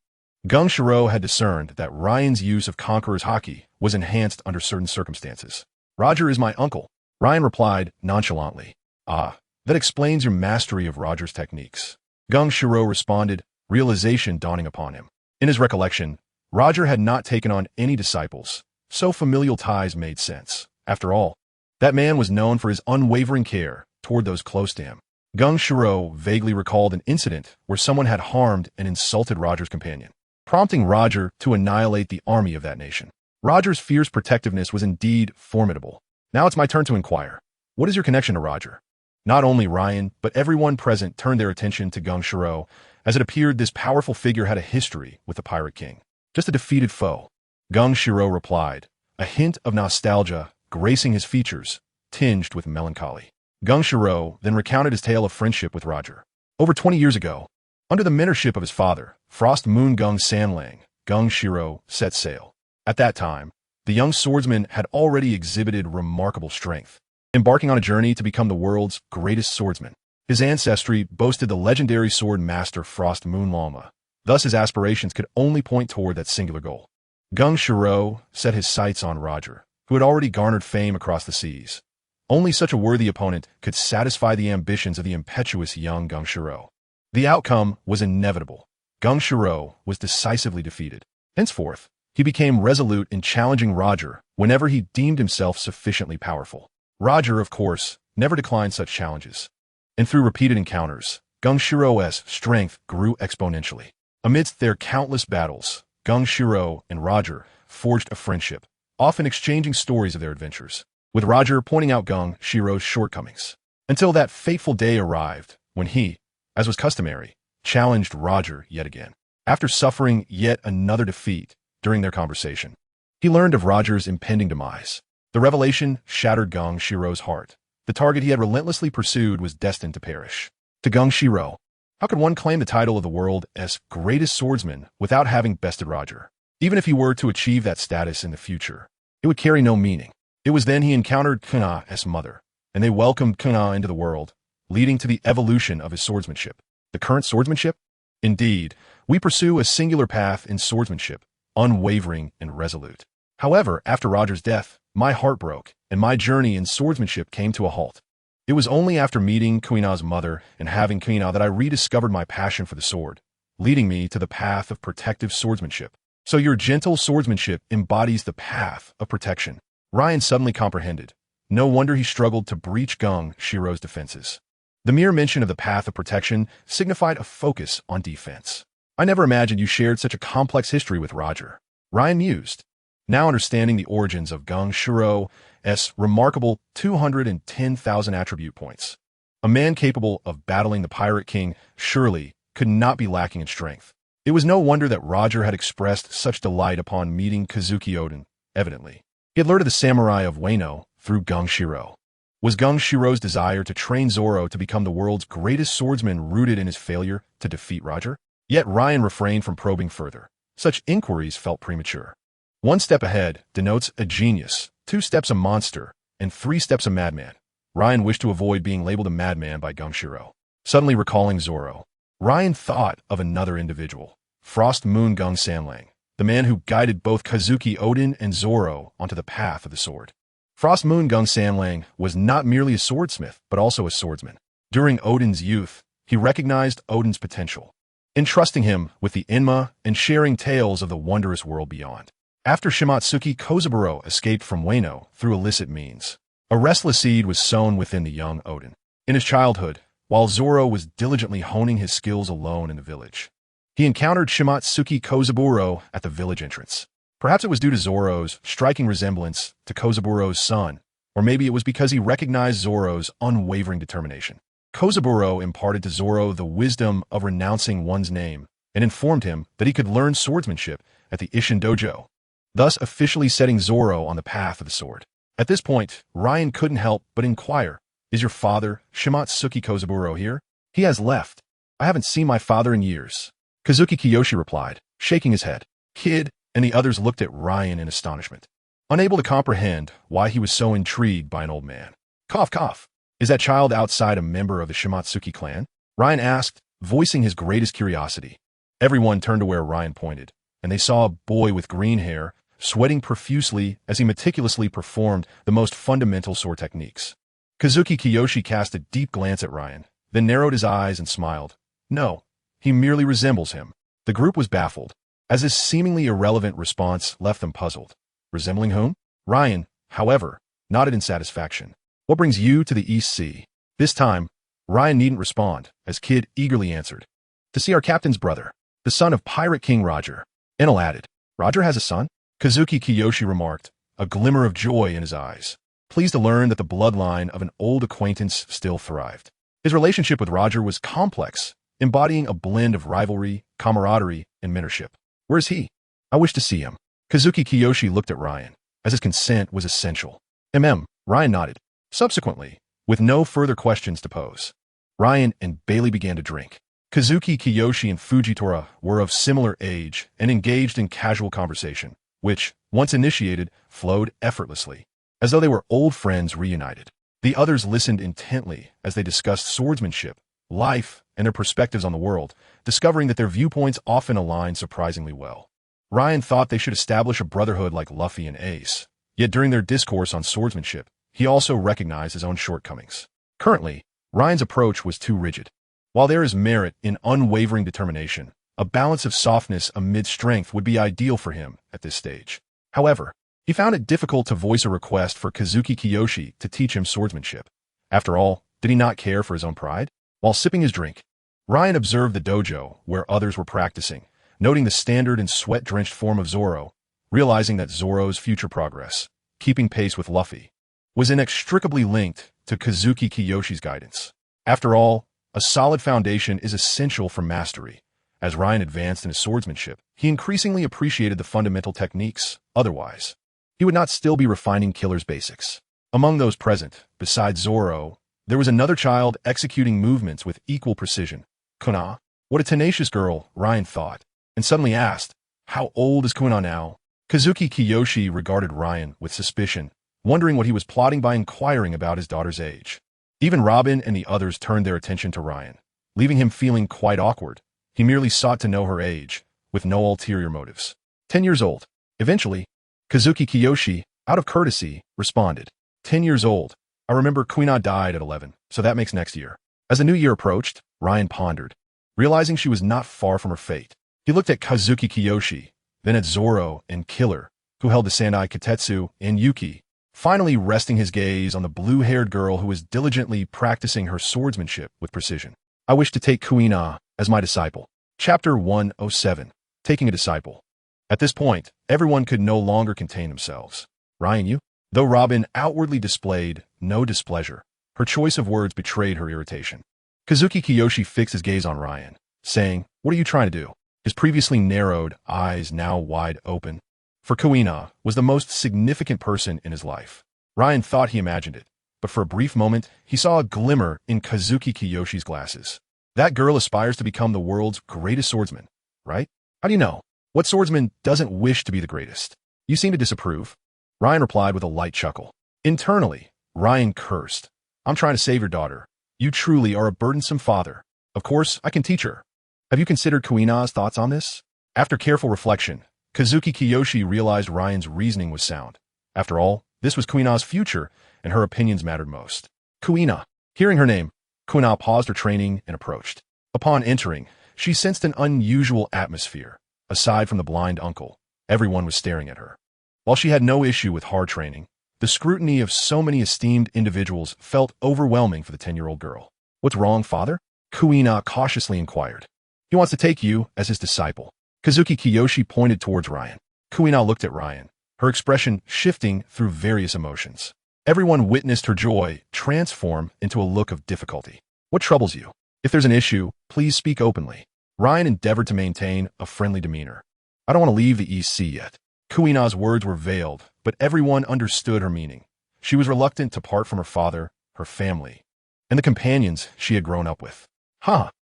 Gungshiro had discerned that Ryan's use of Conqueror's Haki was enhanced under certain circumstances. "Roger is my uncle," Ryan replied nonchalantly. "Ah, that explains your mastery of Roger's techniques," Gungshiro responded, realization dawning upon him. In his recollection, Roger had not taken on any disciples, so familial ties made sense. After all, That man was known for his unwavering care toward those close to him. Gung Shiro vaguely recalled an incident where someone had harmed and insulted Roger's companion, prompting Roger to annihilate the army of that nation. Roger's fierce protectiveness was indeed formidable. Now it's my turn to inquire. What is your connection to Roger? Not only Ryan, but everyone present turned their attention to Gung Shiro, as it appeared this powerful figure had a history with the Pirate King. Just a defeated foe. Gung Shiro replied, a hint of nostalgia gracing his features, tinged with melancholy. Gung Shiro then recounted his tale of friendship with Roger. Over 20 years ago, under the mentorship of his father, Frost Moon Gung Sanlang, Gung Shiro set sail. At that time, the young swordsman had already exhibited remarkable strength, embarking on a journey to become the world's greatest swordsman. His ancestry boasted the legendary sword master Frost Moon Lama. Thus his aspirations could only point toward that singular goal. Gung Shiro set his sights on Roger, who had already garnered fame across the seas. Only such a worthy opponent could satisfy the ambitions of the impetuous young Gung Shiro. The outcome was inevitable. Gung Shiro was decisively defeated. Henceforth, he became resolute in challenging Roger whenever he deemed himself sufficiently powerful. Roger, of course, never declined such challenges. And through repeated encounters, Gung Shiro's strength grew exponentially. Amidst their countless battles, Gung Shiro and Roger forged a friendship, often exchanging stories of their adventures, with Roger pointing out Gung Shiro's shortcomings. Until that fateful day arrived, when he, as was customary, challenged Roger yet again. After suffering yet another defeat during their conversation, he learned of Roger's impending demise. The revelation shattered Gung Shiro's heart. The target he had relentlessly pursued was destined to perish. To Gung Shiro, how could one claim the title of the world's greatest swordsman without having bested Roger? Even if he were to achieve that status in the future, it would carry no meaning. It was then he encountered Kuna's mother, and they welcomed Kuna into the world, leading to the evolution of his swordsmanship. The current swordsmanship? Indeed, we pursue a singular path in swordsmanship, unwavering and resolute. However, after Roger's death, my heart broke, and my journey in swordsmanship came to a halt. It was only after meeting Kuina's mother and having Kuina that I rediscovered my passion for the sword, leading me to the path of protective swordsmanship. So your gentle swordsmanship embodies the path of protection. Ryan suddenly comprehended. No wonder he struggled to breach Gung Shiro's defenses. The mere mention of the path of protection signified a focus on defense. I never imagined you shared such a complex history with Roger. Ryan mused, now understanding the origins of Gung Shiro's remarkable 210,000 attribute points. A man capable of battling the Pirate King surely could not be lacking in strength. It was no wonder that Roger had expressed such delight upon meeting Kazuki Oden, evidently. He had learned of the samurai of Wano through Gung Shiro. Was Gung Shiro's desire to train Zoro to become the world's greatest swordsman rooted in his failure to defeat Roger? Yet Ryan refrained from probing further. Such inquiries felt premature. 1 step ahead denotes a genius, 2 steps a monster, and 3 steps a madman. Ryan wished to avoid being labeled a madman by Gung Shiro. Suddenly recalling Zoro, Ryan thought of another individual, Frost Moon Gung Sanlang, the man who guided both Kazuki Oden and Zoro onto the path of the sword. Frost Moon Gung Sanlang was not merely a swordsmith, but also a swordsman. During Oden's youth, he recognized Oden's potential, entrusting him with the Enma and sharing tales of the wondrous world beyond. After Shimatsuki Kozaburo escaped from Wano through illicit means, a restless seed was sown within the young Oden. In his childhood, while Zoro was diligently honing his skills alone in the village, he encountered Shimatsuki Kozaburo at the village entrance. Perhaps it was due to Zoro's striking resemblance to Kozaburo's son, or maybe it was because he recognized Zoro's unwavering determination. Kozaburo imparted to Zoro the wisdom of renouncing one's name and informed him that he could learn swordsmanship at the Ishin Dojo, thus officially setting Zoro on the path of the sword. At this point, Ryan couldn't help but inquire, "Is your father, Shimatsuki Kozaburo, here?" "He has left. I haven't seen my father in years," Kazuki Kiyoshi replied, shaking his head. "Kid," and the others looked at Ryan in astonishment, unable to comprehend why he was so intrigued by an old man. Cough, cough. "Is that child outside a member of the Shimatsuki clan?" Ryan asked, voicing his greatest curiosity. Everyone turned to where Ryan pointed, and they saw a boy with green hair, sweating profusely as he meticulously performed the most fundamental sword techniques. Kazuki Kiyoshi cast a deep glance at Ryan, then narrowed his eyes and smiled. "No, he merely resembles him." The group was baffled, as this seemingly irrelevant response left them puzzled. Resembling whom? Ryan, however, nodded in satisfaction. What brings you to the East Sea? This time, Ryan needn't respond, as Kid eagerly answered. To see our captain's brother, the son of Pirate King Roger. Enel added, Roger has a son? Kazuki Kiyoshi remarked, a glimmer of joy in his eyes, pleased to learn that the bloodline of an old acquaintance still thrived. His relationship with Roger was complex, embodying a blend of rivalry, camaraderie, and mentorship. Where is he? I wish to see him. Kazuki Kiyoshi looked at Ryan, as his consent was essential. Ryan nodded. Subsequently, with no further questions to pose, Ryan and Bailey began to drink. Kazuki Kiyoshi and Fujitora were of similar age and engaged in casual conversation, which, once initiated, flowed effortlessly, as though they were old friends reunited. The others listened intently as they discussed swordsmanship, life, and their perspectives on the world, discovering that their viewpoints often aligned surprisingly well. Ryan thought they should establish a brotherhood like Luffy and Ace, yet during their discourse on swordsmanship, he also recognized his own shortcomings. Currently, Ryan's approach was too rigid. While there is merit in unwavering determination, a balance of softness amid strength would be ideal for him at this stage. However, he found it difficult to voice a request for Kazuki Kiyoshi to teach him swordsmanship. After all, did he not care for his own pride? While sipping his drink, Ryan observed the dojo where others were practicing, noting the standard and sweat-drenched form of Zoro, realizing that Zoro's future progress, keeping pace with Luffy, was inextricably linked to Kazuki Kiyoshi's guidance. After all, a solid foundation is essential for mastery. As Ryan advanced in his swordsmanship, he increasingly appreciated the fundamental techniques. Otherwise, he would not still be refining Killer's basics. Among those present, besides Zoro, there was another child executing movements with equal precision. Kuna? What a tenacious girl, Ryan thought, and suddenly asked, how old is Kuna now? Kazuki Kiyoshi regarded Ryan with suspicion, wondering what he was plotting by inquiring about his daughter's age. Even Robin and the others turned their attention to Ryan, leaving him feeling quite awkward. He merely sought to know her age, with no ulterior motives. 10 years old. Eventually, Kazuki Kiyoshi, out of courtesy, responded. 10 years old. I remember Kuna died at 11, so that makes next year. As the new year approached, Ryan pondered, realizing she was not far from her fate. He looked at Kazuki Kiyoshi, then at Zoro and Killer, who held the Sandai Katetsu, and Yuki, finally resting his gaze on the blue-haired girl who was diligently practicing her swordsmanship with precision. I wish to take Kuina as my disciple. Chapter 107. Taking a disciple. At this point, everyone could no longer contain themselves. Ryan, you? Though Robin outwardly displayed no displeasure, her choice of words betrayed her irritation. Kazuki Kiyoshi fixed his gaze on Ryan, saying, what are you trying to do? His previously narrowed eyes now wide open. For Kuina was the most significant person in his life. Ryan thought he imagined it, but for a brief moment, he saw a glimmer in Kazuki Kiyoshi's glasses. That girl aspires to become the world's greatest swordsman, right? How do you know? What swordsman doesn't wish to be the greatest? You seem to disapprove. Ryan replied with a light chuckle. Internally, Ryan cursed. I'm trying to save your daughter. You truly are a burdensome father. Of course, I can teach her. Have you considered Kuina's thoughts on this? After careful reflection, Kazuki Kiyoshi realized Ryan's reasoning was sound. After all, this was Kuina's future, and her opinions mattered most. Kuina. Hearing her name, Kuina paused her training and approached. Upon entering, she sensed an unusual atmosphere. Aside from the blind uncle, everyone was staring at her. While she had no issue with hard training, the scrutiny of so many esteemed individuals felt overwhelming for the 10-year-old girl. What's wrong, father? Kuina cautiously inquired. He wants to take you as his disciple. Kazuki Kiyoshi pointed towards Ryan. Kuina looked at Ryan, her expression shifting through various emotions. Everyone witnessed her joy transform into a look of difficulty. What troubles you? If there's an issue, please speak openly. Ryan endeavored to maintain a friendly demeanor. I don't want to leave the East Sea yet. Kuina's words were veiled, but everyone understood her meaning. She was reluctant to part from her father, her family, and the companions she had grown up with.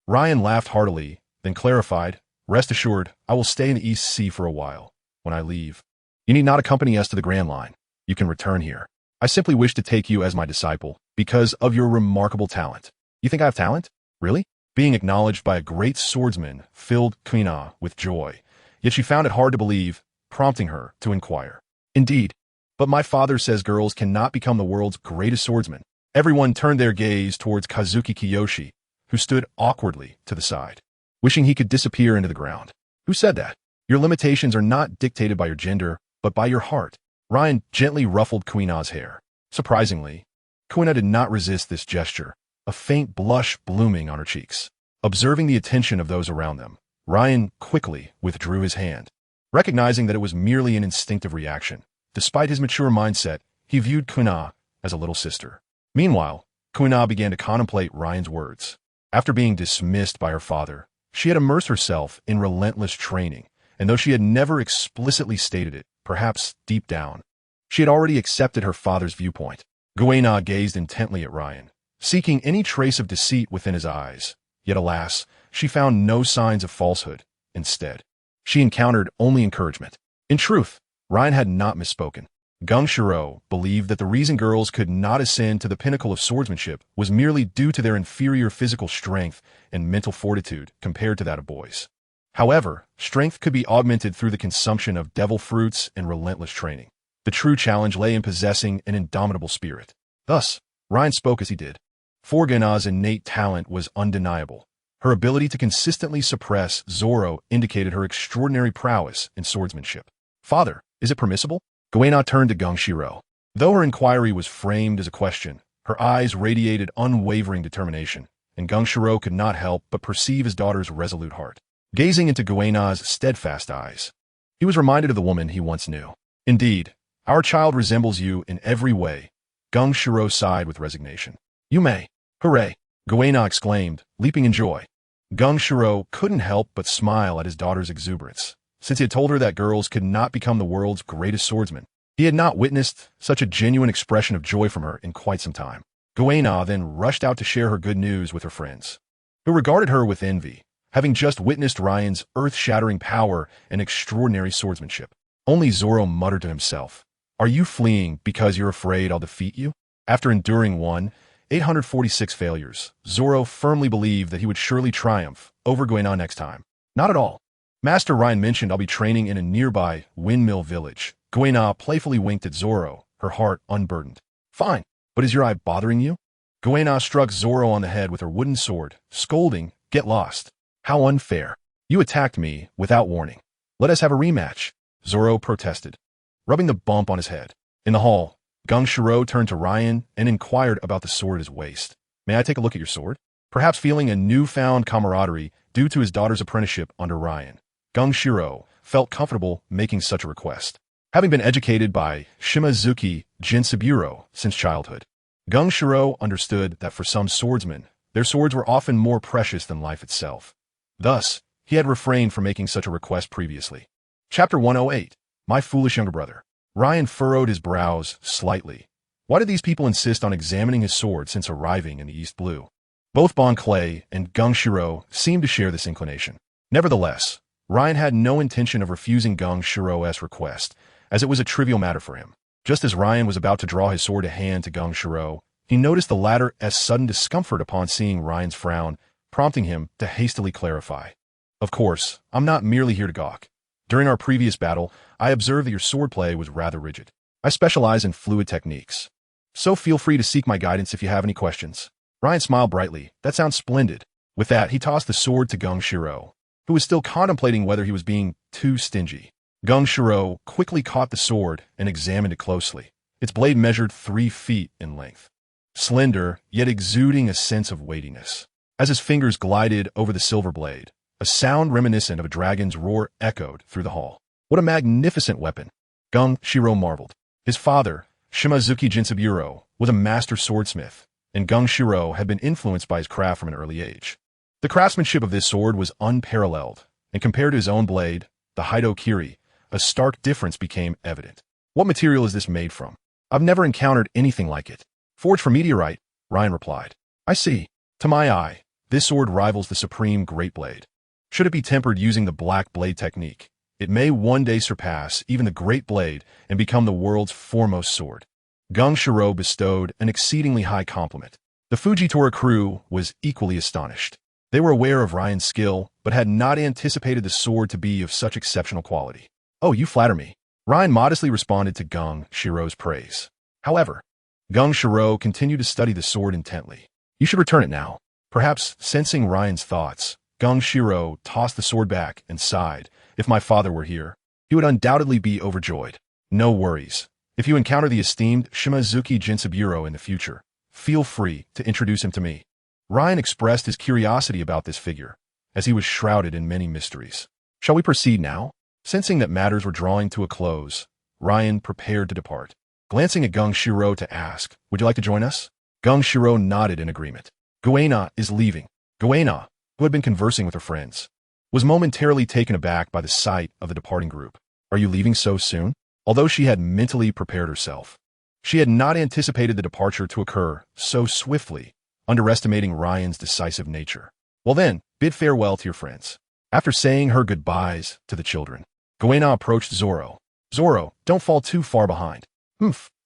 Ryan laughed heartily, then clarified, rest assured, I will stay in the East Sea for a while. When I leave, you need not accompany us to the Grand Line. You can return here. I simply wish to take you as my disciple because of your remarkable talent. You think I have talent? Really? Being acknowledged by a great swordsman filled Kuina with joy, yet she found it hard to believe, prompting her to inquire. Indeed, but my father says girls cannot become the world's greatest swordsman. Everyone turned their gaze towards Kazuki Kiyoshi, who stood awkwardly to the side, wishing he could disappear into the ground. Who said that? Your limitations are not dictated by your gender, but by your heart. Ryan gently ruffled Kuina's hair. Surprisingly, Kuina did not resist this gesture, a faint blush blooming on her cheeks. Observing the attention of those around them, Ryan quickly withdrew his hand, recognizing that it was merely an instinctive reaction. Despite his mature mindset, he viewed Kuina as a little sister. Meanwhile, Kuina began to contemplate Ryan's words. After being dismissed by her father, she had immersed herself in relentless training, and though she had never explicitly stated it, perhaps deep down, she had already accepted her father's viewpoint. Guena gazed intently at Ryan, seeking any trace of deceit within his eyes. Yet alas, she found no signs of falsehood. Instead, she encountered only encouragement. In truth, Ryan had not misspoken. Gung Shiro believed that the reason girls could not ascend to the pinnacle of swordsmanship was merely due to their inferior physical strength and mental fortitude compared to that of boys. However, strength could be augmented through the consumption of devil fruits and relentless training. The true challenge lay in possessing an indomitable spirit. Thus, Ryan spoke as he did. Forgana's innate talent was undeniable. Her ability to consistently suppress Zoro indicated her extraordinary prowess in swordsmanship. "Father, is it permissible?" Guena turned to Gung Shiro. Though her inquiry was framed as a question, her eyes radiated unwavering determination, and Gung Shiro could not help but perceive his daughter's resolute heart. Gazing into Guena's steadfast eyes, he was reminded of the woman he once knew. "Indeed, our child resembles you in every way." Gung Shiro sighed with resignation. "You may." "Hooray!" Guena exclaimed, leaping in joy. Gung Shiro couldn't help but smile at his daughter's exuberance. Since he had told her that girls could not become the world's greatest swordsman, he had not witnessed such a genuine expression of joy from her in quite some time. Guena then rushed out to share her good news with her friends, who regarded her with envy, having just witnessed Ryan's earth-shattering power and extraordinary swordsmanship. Only Zoro muttered to himself, "Are you fleeing because you're afraid I'll defeat you?" After enduring 846 failures, Zoro firmly believed that he would surely triumph over Guena next time. "Not at all. Master Ryan mentioned I'll be training in a nearby windmill village." Guena playfully winked at Zoro, her heart unburdened. "Fine, but is your eye bothering you?" Guena struck Zoro on the head with her wooden sword, scolding, "Get lost. How unfair. You attacked me without warning. Let us have a rematch," Zoro protested, rubbing the bump on his head. In the hall, Gung Shiro turned to Ryan and inquired about the sword at his waist. "May I take a look at your sword?" Perhaps feeling a newfound camaraderie due to his daughter's apprenticeship under Ryan, Gung Shiro felt comfortable making such a request. Having been educated by Shimazuki Jinsaburo since childhood, Gung Shiro understood that for some swordsmen, their swords were often more precious than life itself. Thus, he had refrained from making such a request previously. Chapter 108, My Foolish Younger Brother. Ryan furrowed his brows slightly. Why did these people insist on examining his sword since arriving in the East Blue? Both Bon Clay and Gung Shiro seemed to share this inclination. Nevertheless, Ryan had no intention of refusing Gung Shiro's request, as it was a trivial matter for him. Just as Ryan was about to draw his sword to hand to Gung Shiro, he noticed the latter's sudden discomfort upon seeing Ryan's frown, prompting him to hastily clarify. "Of course, I'm not merely here to gawk. During our previous battle, I observed that your swordplay was rather rigid. I specialize in fluid techniques, so feel free to seek my guidance if you have any questions." Ryan smiled brightly. "That sounds splendid." With that, he tossed the sword to Gung Shiro, who was still contemplating whether he was being too stingy. Gung Shiro quickly caught the sword and examined it closely. Its blade measured 3 feet in length, slender, yet exuding a sense of weightiness. As his fingers glided over the silver blade, a sound reminiscent of a dragon's roar echoed through the hall. "What a magnificent weapon!" Gung Shiro marveled. His father, Shimazuki Jinsaburo, was a master swordsmith, and Gung Shiro had been influenced by his craft from an early age. The craftsmanship of this sword was unparalleled, and compared to his own blade, the Haido Kiri, a stark difference became evident. "What material is this made from?" "I've never encountered anything like it." "Forged from meteorite," Ryan replied. "I see. To my eye, this sword rivals the supreme Great Blade. Should it be tempered using the Black Blade technique, it may one day surpass even the Great Blade and become the world's foremost sword." Gung Shiro bestowed an exceedingly high compliment. The Fujitora crew was equally astonished. They were aware of Ryan's skill, but had not anticipated the sword to be of such exceptional quality. "Oh, you flatter me." Ryan modestly responded to Gung Shiro's praise. However, Gung Shiro continued to study the sword intently. "You should return it now." Perhaps sensing Ryan's thoughts, Gung Shiro tossed the sword back and sighed. "If my father were here, he would undoubtedly be overjoyed." "No worries. If you encounter the esteemed Shimazuki Jinsaburo in the future, feel free to introduce him to me. Ryan expressed his curiosity about this figure, as he was shrouded in many mysteries. Shall we proceed now? Sensing that matters were drawing to a close, Ryan prepared to depart. Glancing at Gung Shiro to ask, would you like to join us? Gung Shiro nodded in agreement. Goena is leaving. Goena, who had been conversing with her friends, was momentarily taken aback by the sight of the departing group. Are you leaving so soon? Although she had mentally prepared herself, she had not anticipated the departure to occur so swiftly, underestimating Ryan's decisive nature. Well then, bid farewell to your friends. After saying her goodbyes to the children, Goena approached Zoro. Zoro, don't fall too far behind.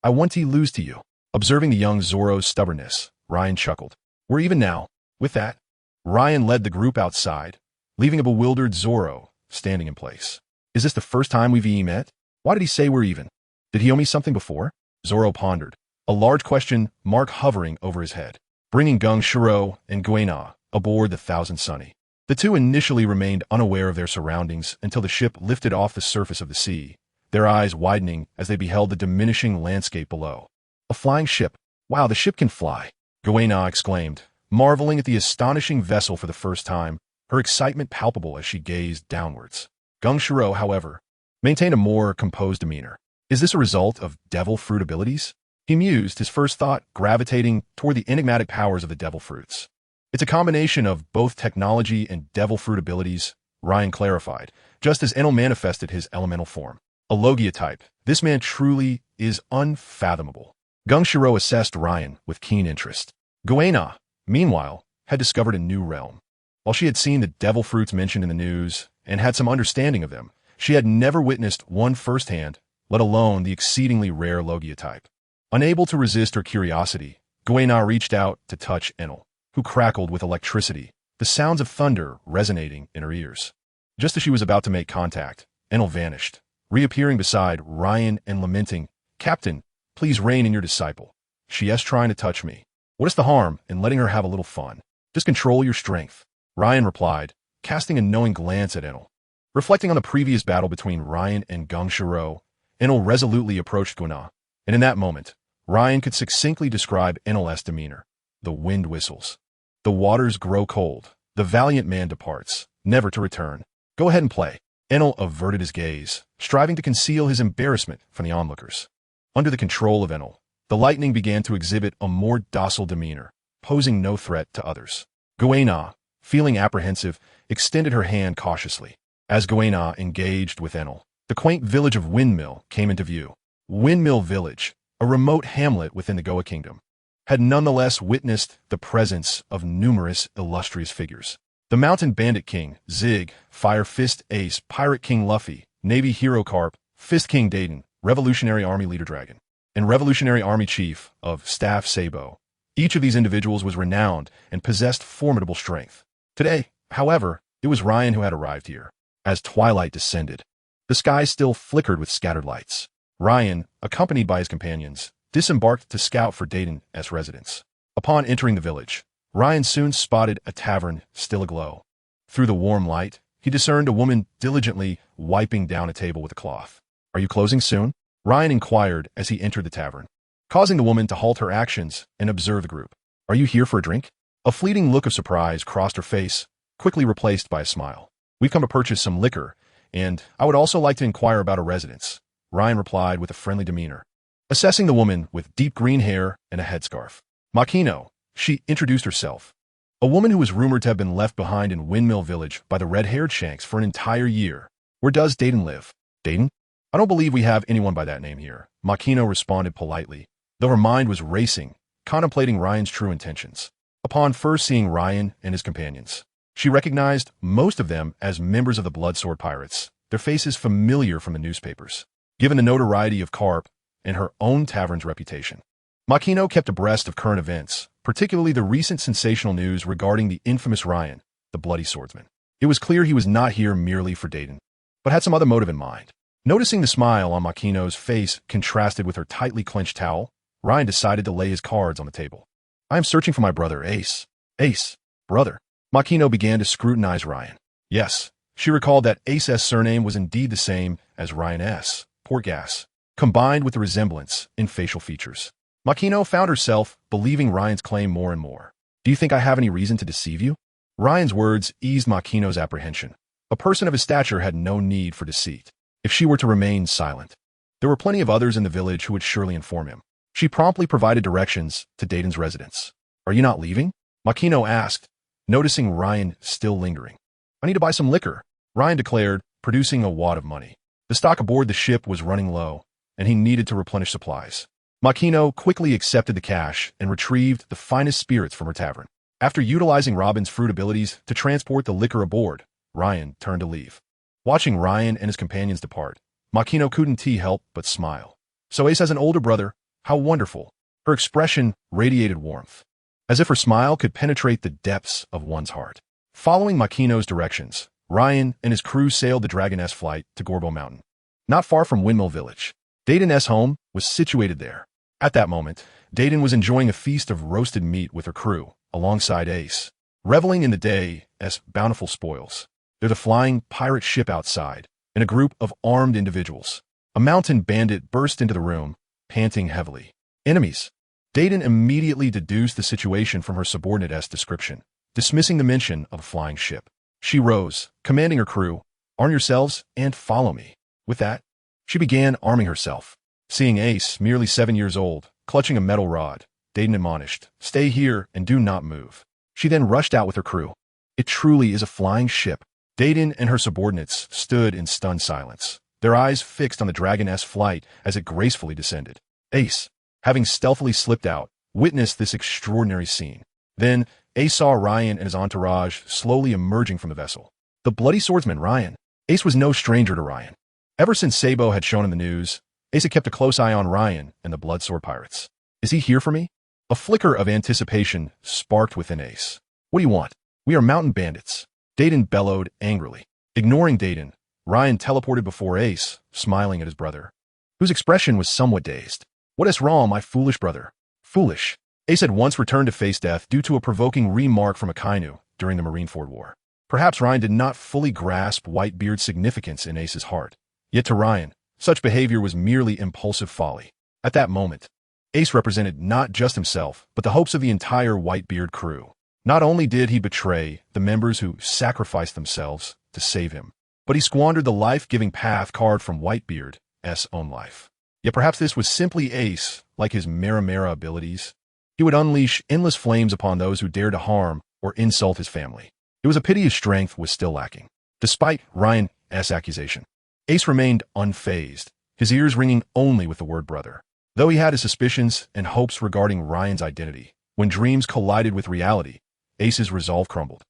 I want to lose to you. Observing the young Zoro's stubbornness, Ryan chuckled. We're even now. With that, Ryan led the group outside, leaving a bewildered Zoro standing in place. Is this the first time we've met? Why did he say we're even? Did he owe me something before? Zoro pondered, a large question mark hovering over his head, bringing Gung Shiro and Goena aboard the Thousand Sunny. The two initially remained unaware of their surroundings until the ship lifted off the surface of the sea, their eyes widening as they beheld the diminishing landscape below. A flying ship. Wow, the ship can fly, Goena exclaimed, marveling at the astonishing vessel for the first time, her excitement palpable as she gazed downwards. Gung Shiro, however, maintained a more composed demeanor. Is this a result of devil fruit abilities? He mused, his first thought gravitating toward the enigmatic powers of the devil fruits. It's a combination of both technology and devil fruit abilities, Ryan clarified, just as Enel manifested his elemental form. A Logia type, this man truly is unfathomable. Gung Shiro assessed Ryan with keen interest. Goena, meanwhile, had discovered a new realm. While she had seen the devil fruits mentioned in the news and had some understanding of them, she had never witnessed one firsthand, let alone the exceedingly rare Logia type. Unable to resist her curiosity, Goena reached out to touch Enel, who crackled with electricity, the sounds of thunder resonating in her ears. Just as she was about to make contact, Enel vanished, reappearing beside Ryan and lamenting, Captain, please rein in your disciple. She is trying to touch me. What is the harm in letting her have a little fun? Just control your strength, Ryan replied, casting a knowing glance at Enel. Reflecting on the previous battle between Ryan and Gung Shiro, Enel resolutely approached Goena, and in that moment, Ryan could succinctly describe Enel's demeanor. The wind whistles. The waters grow cold. The valiant man departs, never to return. Go ahead and play. Enel averted his gaze, striving to conceal his embarrassment from the onlookers. Under the control of Enel, the lightning began to exhibit a more docile demeanor, posing no threat to others. Goena, feeling apprehensive, extended her hand cautiously. As Goena engaged with Enel, the quaint village of Windmill came into view. Windmill Village, a remote hamlet within the Goa Kingdom, had nonetheless witnessed the presence of numerous illustrious figures. The Mountain Bandit King, Zig, Fire Fist Ace, Pirate King Luffy, Navy Hero Carp, Fist King Dayton, Revolutionary Army Leader Dragon, and Revolutionary Army Chief of Staff Sabo. Each of these individuals was renowned and possessed formidable strength. Today, however, it was Ryan who had arrived here. As twilight descended, the sky still flickered with scattered lights. Ryan, accompanied by his companions, disembarked to scout for Dayton's residence. Upon entering the village, Ryan soon spotted a tavern still aglow. Through the warm light, he discerned a woman diligently wiping down a table with a cloth. Are you closing soon? Ryan inquired as he entered the tavern, causing the woman to halt her actions and observe the group. Are you here for a drink? A fleeting look of surprise crossed her face, quickly replaced by a smile. We've come to purchase some liquor, and I would also like to inquire about a residence, Ryan replied with a friendly demeanor, assessing the woman with deep green hair and a headscarf. Makino, she introduced herself. A woman who was rumored to have been left behind in Windmill Village by the red-haired Shanks for an entire year. Where does Dayton live? Dayton? I don't believe we have anyone by that name here, Makino responded politely, though her mind was racing, contemplating Ryan's true intentions. Upon first seeing Ryan and his companions, she recognized most of them as members of the Bloodsword Pirates, their faces familiar from the newspapers. Given the notoriety of Carp and her own tavern's reputation, Makino kept abreast of current events, particularly the recent sensational news regarding the infamous Ryan, the Bloody Swordsman. It was clear he was not here merely for Dayton, but had some other motive in mind. Noticing the smile on Makino's face contrasted with her tightly clenched towel, Ryan decided to lay his cards on the table. I am searching for my brother, Ace. Ace, brother. Makino began to scrutinize Ryan. Yes, she recalled that Ace's surname was indeed the same as Ryan S. Portgas. combined with the resemblance in facial features. Makino found herself believing Ryan's claim more and more. Do you think I have any reason to deceive you? Ryan's words eased Makino's apprehension. A person of his stature had no need for deceit. If she were to remain silent, there were plenty of others in the village who would surely inform him. She promptly provided directions to Dayton's residence. Are you not leaving? Makino asked, noticing Ryan still lingering. I need to buy some liquor, Ryan declared, producing a wad of money. The stock aboard the ship was running low, and he needed to replenish supplies. Makino quickly accepted the cash and retrieved the finest spirits from her tavern. After utilizing Robin's fruit abilities to transport the liquor aboard, Ryan turned to leave. Watching Ryan and his companions depart, Makino couldn't help but smile. So Ace has an older brother. How wonderful. Her expression radiated warmth, as if her smile could penetrate the depths of one's heart. Following Makino's directions, Ryan and his crew sailed the Dragon S flight to Gorbo Mountain. Not far from Windmill Village, Dayton's home was situated there. At that moment, Dayton was enjoying a feast of roasted meat with her crew, alongside Ace, reveling in the day's bountiful spoils. There's a flying pirate ship outside, and a group of armed individuals. A mountain bandit burst into the room, panting heavily. Enemies. Dayton immediately deduced the situation from her subordinate's description, dismissing the mention of a flying ship. She rose, commanding her crew, arm yourselves and follow me. With that, she began arming herself. Seeing Ace, merely 7 years old, clutching a metal rod, Dayton admonished, stay here and do not move. She then rushed out with her crew. It truly is a flying ship. Dayton and her subordinates stood in stunned silence, their eyes fixed on the Dragon S flight as it gracefully descended. Ace, having stealthily slipped out, witnessed this extraordinary scene. Then, Ace saw Ryan and his entourage slowly emerging from the vessel. The bloody swordsman, Ryan. Ace was no stranger to Ryan. Ever since Sabo had shown in the news, Ace had kept a close eye on Ryan and the Bloodsword Pirates. Is he here for me? A flicker of anticipation sparked within Ace. What do you want? We are mountain bandits. Dayton bellowed angrily. Ignoring Dayton, Ryan teleported before Ace, smiling at his brother, whose expression was somewhat dazed. What is wrong, my foolish brother? Foolish. Ace had once returned to face death due to a provoking remark from a Kainu during the Marineford War. Perhaps Ryan did not fully grasp Whitebeard's significance in Ace's heart. Yet to Ryan, such behavior was merely impulsive folly. At that moment, Ace represented not just himself, but the hopes of the entire Whitebeard crew. Not only did he betray the members who sacrificed themselves to save him, but he squandered the life-giving path carved from Whitebeard's own life. Yet perhaps this was simply Ace, like his Mera abilities. He would unleash endless flames upon those who dared to harm or insult his family. It was a pity his strength was still lacking. Despite Ryan's accusation, Ace remained unfazed, his ears ringing only with the word brother. Though he had his suspicions and hopes regarding Ryan's identity, when dreams collided with reality, Ace's resolve crumbled.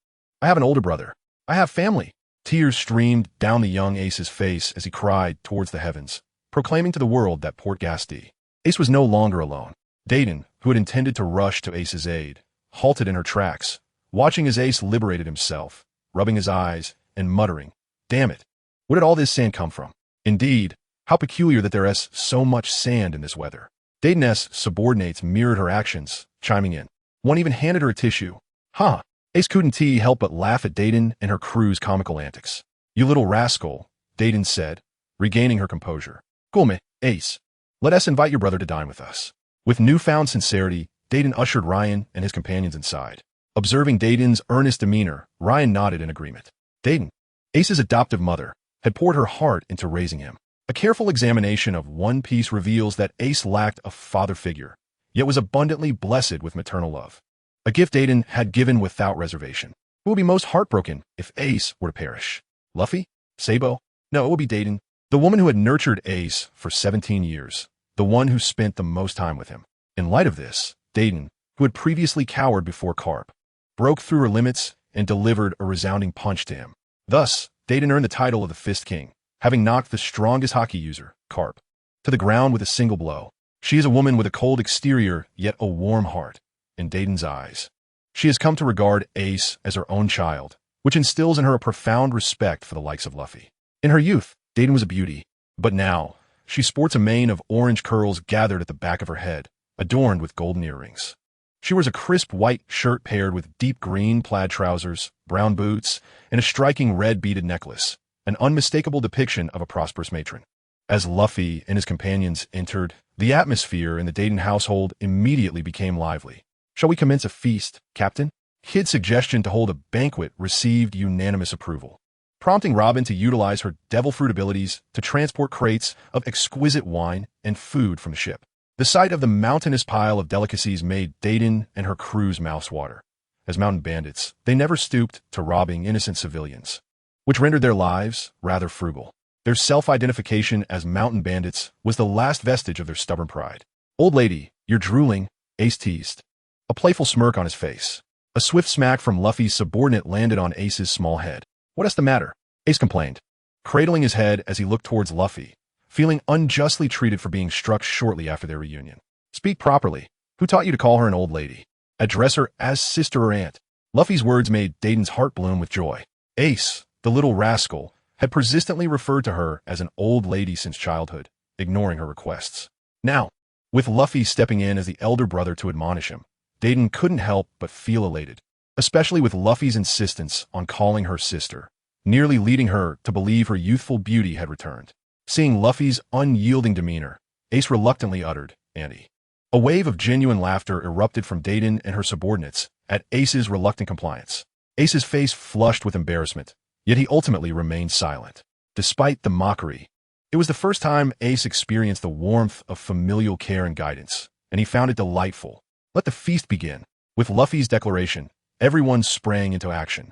I have an older brother. I have family. Tears streamed down the young Ace's face as he cried towards the heavens, proclaiming to the world that Portgas D. Ace was no longer alone. Dayton, who had intended to rush to Ace's aid, halted in her tracks, watching as Ace liberated himself, rubbing his eyes and muttering, damn it, where did all this sand come from? Indeed, how peculiar that there is so much sand in this weather. Dayton's subordinates mirrored her actions, chiming in. One even handed her a tissue. Huh. Ace couldn't help but laugh at Dayton and her crew's comical antics. You little rascal, Dayton said, regaining her composure. Come, Ace. Let us invite your brother to dine with us. With newfound sincerity, Dayton ushered Ryan and his companions inside. Observing Dayton's earnest demeanor, Ryan nodded in agreement. Dayton, Ace's adoptive mother, had poured her heart into raising him. A careful examination of One Piece reveals that Ace lacked a father figure, yet was abundantly blessed with maternal love. A gift Dayton had given without reservation. Who would be most heartbroken if Ace were to perish? Luffy? Sabo? No, it would be Dayton, the woman who had nurtured Ace for 17 years, the one who spent the most time with him. In light of this, Dayton, who had previously cowered before Carp, broke through her limits and delivered a resounding punch to him. Thus, Dayton earned the title of the Fist King, having knocked the strongest hockey user, Carp, to the ground with a single blow. She is a woman with a cold exterior, yet a warm heart. In Dayton's eyes, she has come to regard Ace as her own child, which instills in her a profound respect for the likes of Luffy. In her youth, Dayton was a beauty, but now, she sports a mane of orange curls gathered at the back of her head, adorned with golden earrings. She wears a crisp white shirt paired with deep green plaid trousers, brown boots, and a striking red beaded necklace, an unmistakable depiction of a prosperous matron. As Luffy and his companions entered, the atmosphere in the Dayton household immediately became lively. "Shall we commence a feast, Captain?" Kid's suggestion to hold a banquet received unanimous approval, prompting Robin to utilize her devil fruit abilities to transport crates of exquisite wine and food from the ship. The sight of the mountainous pile of delicacies made Dayton and her crew's mouths water. As mountain bandits, they never stooped to robbing innocent civilians, which rendered their lives rather frugal. Their self-identification as mountain bandits was the last vestige of their stubborn pride. "Old lady, you're drooling," Ace teased, a playful smirk on his face. A swift smack from Luffy's subordinate landed on Ace's small head. "What's the matter?" Ace complained, cradling his head as he looked towards Luffy, feeling unjustly treated for being struck shortly after their reunion. "Speak properly. Who taught you to call her an old lady? Address her as sister or aunt." Luffy's words made Dayton's heart bloom with joy. Ace, the little rascal, had persistently referred to her as an old lady since childhood, ignoring her requests. Now, with Luffy stepping in as the elder brother to admonish him, Dayton couldn't help but feel elated, especially with Luffy's insistence on calling her sister, nearly leading her to believe her youthful beauty had returned. Seeing Luffy's unyielding demeanor, Ace reluctantly uttered, "Auntie." A wave of genuine laughter erupted from Dayton and her subordinates at Ace's reluctant compliance. Ace's face flushed with embarrassment, yet he ultimately remained silent. Despite the mockery, it was the first time Ace experienced the warmth of familial care and guidance, and he found it delightful. Let the feast begin. With Luffy's declaration, everyone sprang into action,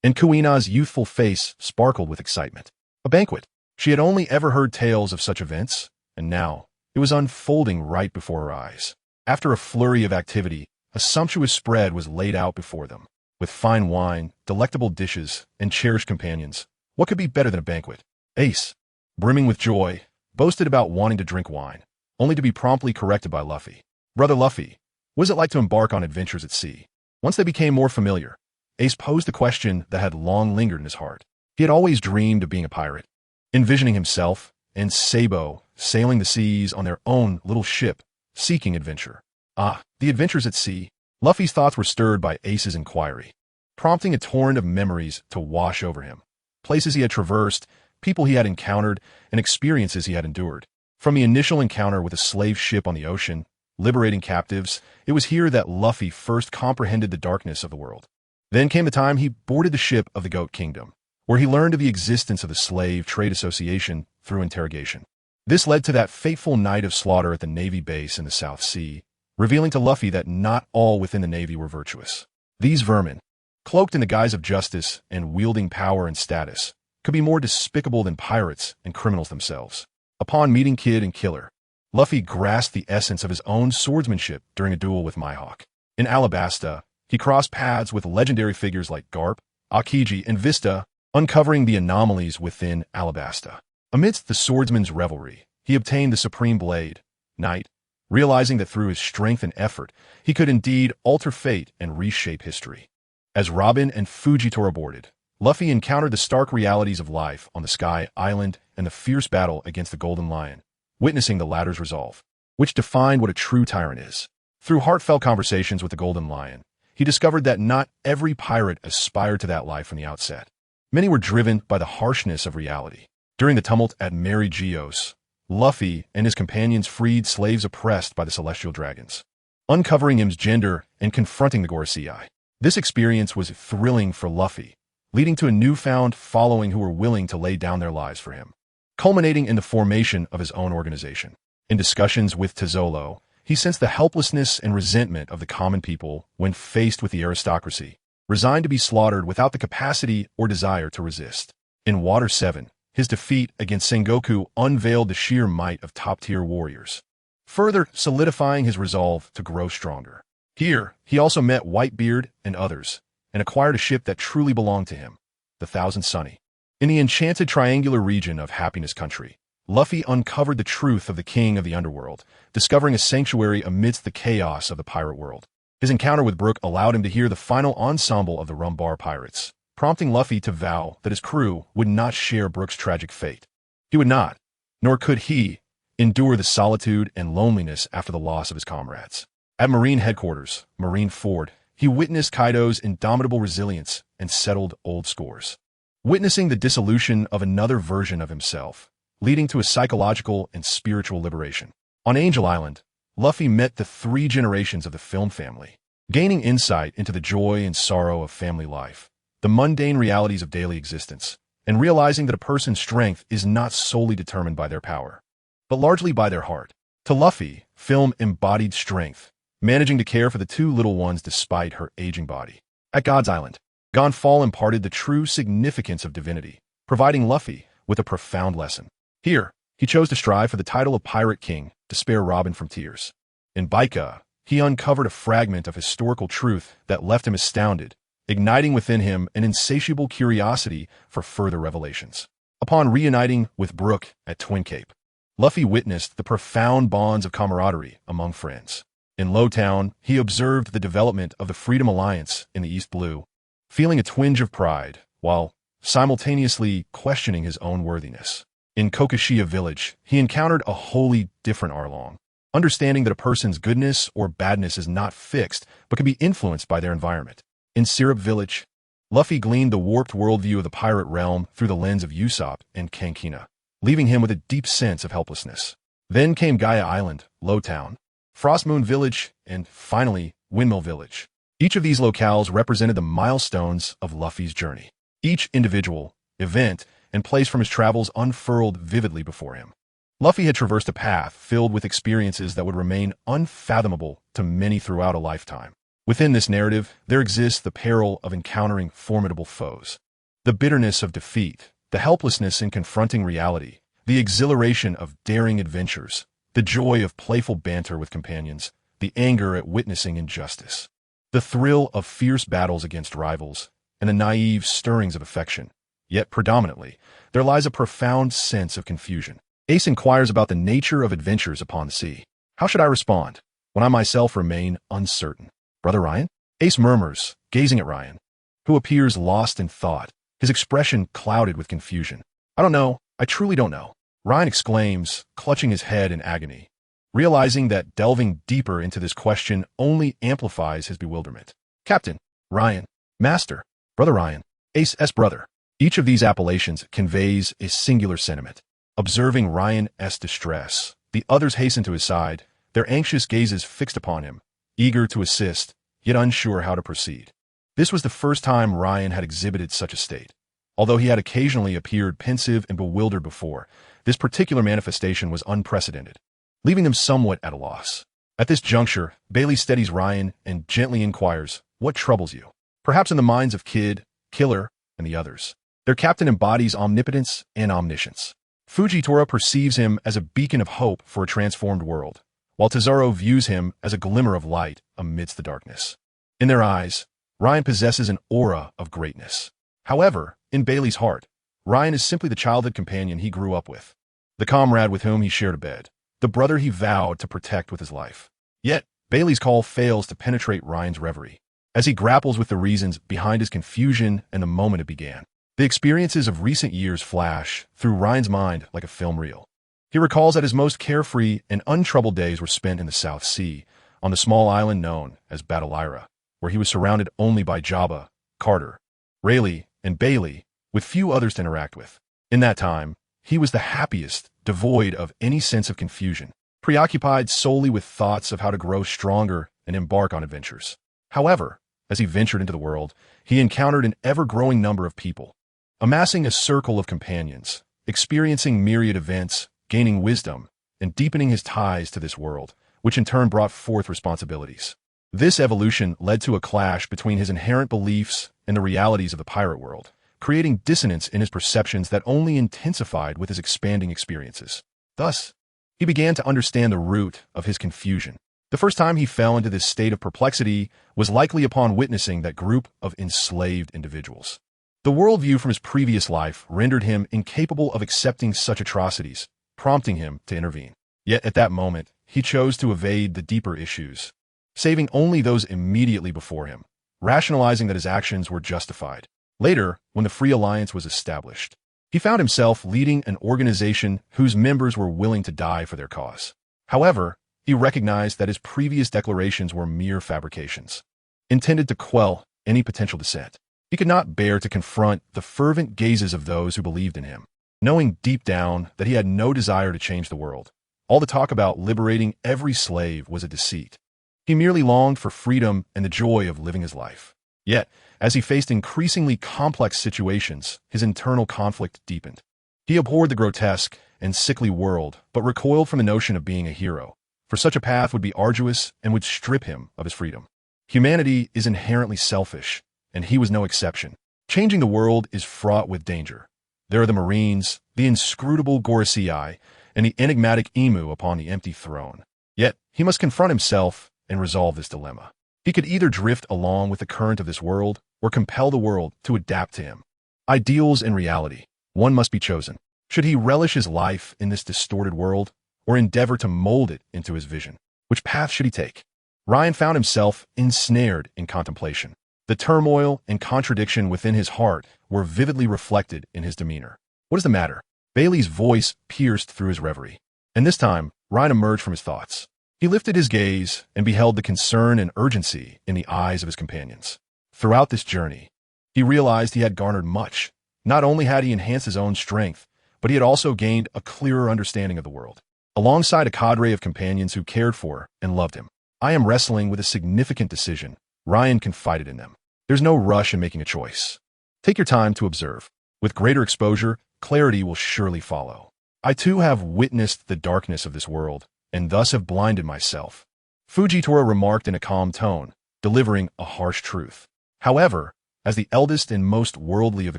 and Kuina's youthful face sparkled with excitement. A banquet. She had only ever heard tales of such events, and now it was unfolding right before her eyes. After a flurry of activity, a sumptuous spread was laid out before them. With fine wine, delectable dishes, and cherished companions, what could be better than a banquet? Ace, brimming with joy, boasted about wanting to drink wine, only to be promptly corrected by Luffy. "Brother Luffy, what was it like to embark on adventures at sea?" Once they became more familiar, Ace posed the question that had long lingered in his heart. He had always dreamed of being a pirate, envisioning himself and Sabo sailing the seas on their own little ship, seeking adventure. The adventures at sea. Luffy's thoughts were stirred by Ace's inquiry, prompting a torrent of memories to wash over him. Places he had traversed, people he had encountered, and experiences he had endured. From the initial encounter with a slave ship on the ocean, liberating captives, it was here that Luffy first comprehended the darkness of the world. Then came the time he boarded the ship of the Goat Kingdom, where he learned of the existence of the Slave Trade Association through interrogation. This led to that fateful night of slaughter at the Navy base in the South Sea, revealing to Luffy that not all within the Navy were virtuous. These vermin, cloaked in the guise of justice and wielding power and status, could be more despicable than pirates and criminals themselves. Upon meeting Kid and Killer, Luffy grasped the essence of his own swordsmanship during a duel with Mihawk. In Alabasta, he crossed paths with legendary figures like Garp, Aokiji, and Vista, uncovering the anomalies within Alabasta. Amidst the swordsman's revelry, he obtained the Supreme Blade, Knight, realizing that through his strength and effort, he could indeed alter fate and reshape history. As Robin and Fujitora boarded, Luffy encountered the stark realities of life on the Sky Island and the fierce battle against the Golden Lion, witnessing the latter's resolve, which defined what a true tyrant is. Through heartfelt conversations with the Golden Lion, he discovered that not every pirate aspired to that life from the outset. Many were driven by the harshness of reality. During the tumult at Mary Geos, Luffy and his companions freed slaves oppressed by the Celestial Dragons, uncovering him's gender and confronting the Gorosei. This experience was thrilling for Luffy, leading to a newfound following who were willing to lay down their lives for him, culminating in the formation of his own organization. In discussions with Tezolo, he sensed the helplessness and resentment of the common people when faced with the aristocracy, resigned to be slaughtered without the capacity or desire to resist. In Water 7, his defeat against Sengoku unveiled the sheer might of top-tier warriors, further solidifying his resolve to grow stronger. Here, he also met Whitebeard and others, and acquired a ship that truly belonged to him, the Thousand Sunny. In the enchanted triangular region of Happiness Country, Luffy uncovered the truth of the king of the underworld, discovering a sanctuary amidst the chaos of the pirate world. His encounter with Brook allowed him to hear the final ensemble of the Rumbar Pirates, prompting Luffy to vow that his crew would not share Brook's tragic fate. He would not, nor could he, endure the solitude and loneliness after the loss of his comrades. At Marine Headquarters, Marine Ford, he witnessed Kaido's indomitable resilience and settled old scores. Witnessing the dissolution of another version of himself, leading to a psychological and spiritual liberation. On Angel Island, Luffy met the 3 generations of the film family, gaining insight into the joy and sorrow of family life, the mundane realities of daily existence, and realizing that a person's strength is not solely determined by their power, but largely by their heart. To Luffy, film embodied strength, managing to care for the 2 little ones despite her aging body. At God's Island, Gonfall imparted the true significance of divinity, providing Luffy with a profound lesson. Here, he chose to strive for the title of Pirate King to spare Robin from tears. In Baika, he uncovered a fragment of historical truth that left him astounded, igniting within him an insatiable curiosity for further revelations. Upon reuniting with Brook at Twin Cape, Luffy witnessed the profound bonds of camaraderie among friends. In Lowtown, he observed the development of the Freedom Alliance in the East Blue, feeling a twinge of pride, while simultaneously questioning his own worthiness. In Kokushia Village, he encountered a wholly different Arlong, understanding that a person's goodness or badness is not fixed, but can be influenced by their environment. In Syrup Village, Luffy gleaned the warped worldview of the pirate realm through the lens of Usopp and Kankina, leaving him with a deep sense of helplessness. Then came Gaia Island, Lowtown, Frost Moon Village, and finally, Windmill Village. Each of these locales represented the milestones of Luffy's journey. Each individual, event, and place from his travels unfurled vividly before him. Luffy had traversed a path filled with experiences that would remain unfathomable to many throughout a lifetime. Within this narrative, there exists the peril of encountering formidable foes, the bitterness of defeat, the helplessness in confronting reality, the exhilaration of daring adventures, the joy of playful banter with companions, the anger at witnessing injustice, the thrill of fierce battles against rivals, and the naive stirrings of affection. Yet predominantly, there lies a profound sense of confusion. Ace inquires about the nature of adventures upon the sea. How should I respond when I myself remain uncertain? Brother Ryan? Ace murmurs, gazing at Ryan, who appears lost in thought, his expression clouded with confusion. I don't know. I truly don't know. Ryan exclaims, clutching his head in agony, realizing that delving deeper into this question only amplifies his bewilderment. Captain, Ryan, Master, Brother Ryan, Ace's brother. Each of these appellations conveys a singular sentiment. Observing Ryan's distress, the others hasten to his side, their anxious gazes fixed upon him, eager to assist, yet unsure how to proceed. This was the first time Ryan had exhibited such a state. Although he had occasionally appeared pensive and bewildered before, this particular manifestation was unprecedented, leaving them somewhat at a loss. At this juncture, Bailey steadies Ryan and gently inquires, "What troubles you?" Perhaps in the minds of Kid, Killer, and the others, their captain embodies omnipotence and omniscience. Fujitora perceives him as a beacon of hope for a transformed world, while Tazaro views him as a glimmer of light amidst the darkness. In their eyes, Ryan possesses an aura of greatness. However, in Bailey's heart, Ryan is simply the childhood companion he grew up with, the comrade with whom he shared a bed, the brother he vowed to protect with his life. Yet, Bailey's call fails to penetrate Ryan's reverie, as he grapples with the reasons behind his confusion and the moment it began. The experiences of recent years flash through Ryan's mind like a film reel. He recalls that his most carefree and untroubled days were spent in the South Sea, on the small island known as Battleira, where he was surrounded only by Jabba, Carter, Rayleigh, and Bailey, with few others to interact with. In that time, he was the happiest, devoid of any sense of confusion, preoccupied solely with thoughts of how to grow stronger and embark on adventures. However, as he ventured into the world, he encountered an ever-growing number of people, amassing a circle of companions, experiencing myriad events, gaining wisdom, and deepening his ties to this world, which in turn brought forth responsibilities. This evolution led to a clash between his inherent beliefs and the realities of the pirate world, creating dissonance in his perceptions that only intensified with his expanding experiences. Thus, he began to understand the root of his confusion. The first time he fell into this state of perplexity was likely upon witnessing that group of enslaved individuals. The worldview from his previous life rendered him incapable of accepting such atrocities, prompting him to intervene. Yet at that moment, he chose to evade the deeper issues, saving only those immediately before him, rationalizing that his actions were justified. Later, when the Free Alliance was established, he found himself leading an organization whose members were willing to die for their cause. However, he recognized that his previous declarations were mere fabrications, intended to quell any potential dissent. He could not bear to confront the fervent gazes of those who believed in him. knowing deep down that he had no desire to change the world. All the talk about liberating every slave was a deceit. He merely longed for freedom and the joy of living his life. Yet, as he faced increasingly complex situations, his internal conflict deepened. He abhorred the grotesque and sickly world, but recoiled from the notion of being a hero, for such a path would be arduous and would strip him of his freedom. Humanity is inherently selfish, and he was no exception. Changing the world is fraught with danger. There are the Marines, the inscrutable Gorosei, and the enigmatic Emu upon the empty throne. Yet, he must confront himself and resolve this dilemma. He could either drift along with the current of this world or compel the world to adapt to him. Ideals and reality. One must be chosen. Should he relish his life in this distorted world or endeavor to mold it into his vision? Which path should he take? Ryan found himself ensnared in contemplation. The turmoil and contradiction within his heart were vividly reflected in his demeanor. What is the matter? Bailey's voice pierced through his reverie. And this time, Ryan emerged from his thoughts. He lifted his gaze and beheld the concern and urgency in the eyes of his companions. Throughout this journey, he realized he had garnered much. Not only had he enhanced his own strength, but he had also gained a clearer understanding of the world. Alongside a cadre of companions who cared for and loved him, I am wrestling with a significant decision. Ryan confided in them. There's no rush in making a choice. Take your time to observe. With greater exposure, clarity will surely follow. I too have witnessed the darkness of this world, and thus have blinded myself. Fujitora remarked in a calm tone, delivering a harsh truth. However, as the eldest and most worldly of the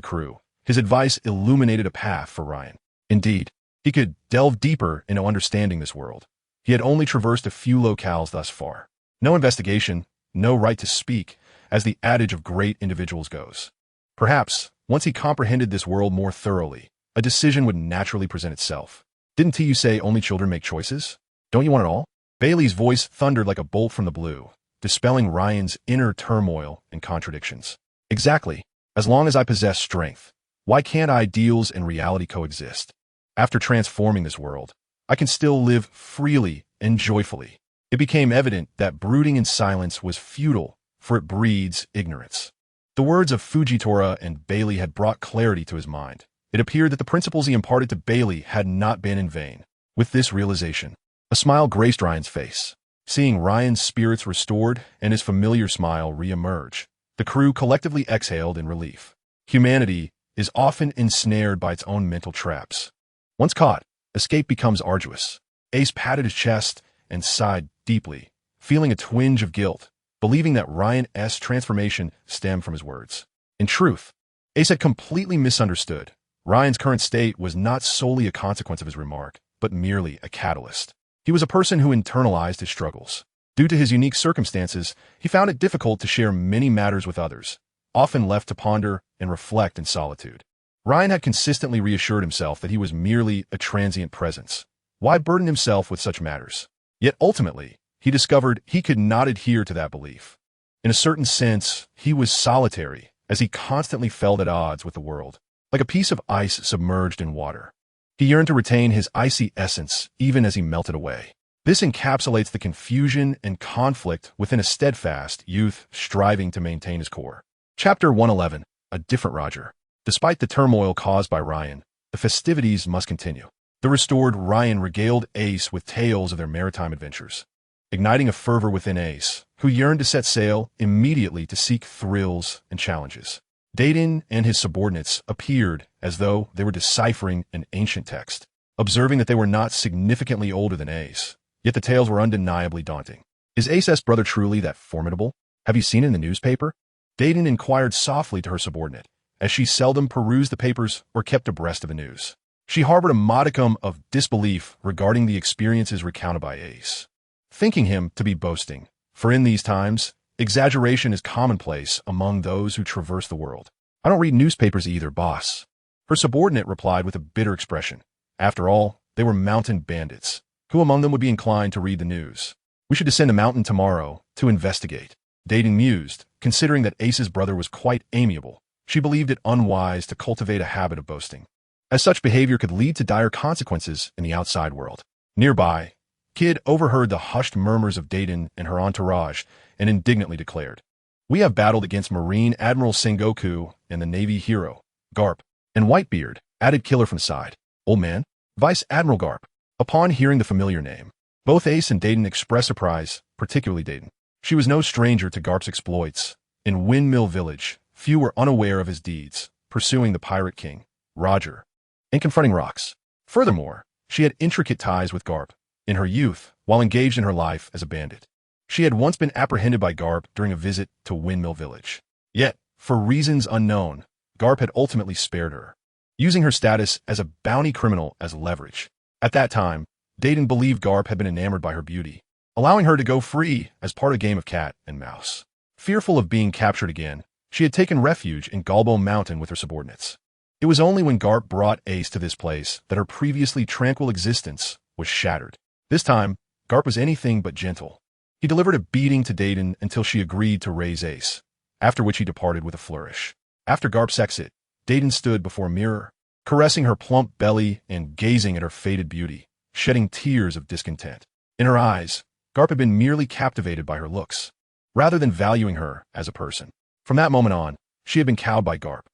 crew, his advice illuminated a path for Ryan. Indeed, he could delve deeper into understanding this world. He had only traversed a few locales thus far. No investigation, no right to speak, as the adage of great individuals goes. Perhaps, once he comprehended this world more thoroughly, a decision would naturally present itself. Didn't TU say only children make choices? Don't you want it all? Bailey's voice thundered like a bolt from the blue, dispelling Ryan's inner turmoil and contradictions. Exactly. As long as I possess strength, why can't ideals and reality coexist? After transforming this world, I can still live freely and joyfully. It became evident that brooding in silence was futile, for it breeds ignorance. The words of Fujitora and Bailey had brought clarity to his mind. It appeared that the principles he imparted to Bailey had not been in vain. With this realization, a smile graced Ryan's face. Seeing Ryan's spirits restored and his familiar smile re-emerge, the crew collectively exhaled in relief. Humanity is often ensnared by its own mental traps. Once caught, escape becomes arduous. Ace patted his chest and sighed deeply, feeling a twinge of guilt, believing that Ryan's transformation stemmed from his words. In truth, Ace had completely misunderstood. Ryan's current state was not solely a consequence of his remark, but merely a catalyst. He was a person who internalized his struggles. Due to his unique circumstances, he found it difficult to share many matters with others, often left to ponder and reflect in solitude. Ryan had consistently reassured himself that he was merely a transient presence. Why burden himself with such matters? Yet ultimately, he discovered he could not adhere to that belief. In a certain sense, he was solitary, as he constantly felt at odds with the world, like a piece of ice submerged in water. He yearned to retain his icy essence even as he melted away. This encapsulates the confusion and conflict within a steadfast youth striving to maintain his core. Chapter 111, A Different Roger. Despite the turmoil caused by Ryan, the festivities must continue. The restored Ryan regaled Ace with tales of their maritime adventures, igniting a fervor within Ace, who yearned to set sail immediately to seek thrills and challenges. Daden and his subordinates appeared as though they were deciphering an ancient text, observing that they were not significantly older than Ace, yet the tales were undeniably daunting. Is Ace's brother truly that formidable? Have you seen it in the newspaper? Daden inquired softly to her subordinate, as she seldom perused the papers or kept abreast of the news. She harbored a modicum of disbelief regarding the experiences recounted by Ace, thinking him to be boasting, for in these times, exaggeration is commonplace among those who traverse the world. I don't read newspapers either, boss. Her subordinate replied with a bitter expression. After all, they were mountain bandits. Who among them would be inclined to read the news? We should descend a mountain tomorrow to investigate. Daden mused, considering that Ace's brother was quite amiable. She believed it unwise to cultivate a habit of boasting, as such behavior could lead to dire consequences in the outside world. Nearby, Kid overheard the hushed murmurs of Daden and her entourage and indignantly declared, "We have battled against Marine Admiral Sengoku and the Navy hero, Garp, and Whitebeard, Added killer from the side. Old man. Vice Admiral Garp. Upon hearing the familiar name, both Ace and Dayton expressed surprise, particularly Dayton. She was no stranger to Garp's exploits. In Windmill Village, few were unaware of his deeds, pursuing the Pirate King, Roger, and confronting rocks. Furthermore, she had intricate ties with Garp. In her youth, while engaged in her life as a bandit, she had once been apprehended by Garp during a visit to Windmill Village. Yet, for reasons unknown, Garp had ultimately spared her, using her status as a bounty criminal as leverage. At that time, Dayton believed Garp had been enamored by her beauty, allowing her to go free as part of a game of cat and mouse. Fearful of being captured again, she had taken refuge in Galbo Mountain with her subordinates. It was only when Garp brought Ace to this place that her previously tranquil existence was shattered. This time, Garp was anything but gentle. He delivered a beating to Dayton until she agreed to raise Ace, after which he departed with a flourish. After Garp's exit, Dayton stood before a mirror, caressing her plump belly and gazing at her faded beauty, shedding tears of discontent. In her eyes, Garp had been merely captivated by her looks, rather than valuing her as a person. From that moment on, she had been cowed by Garp.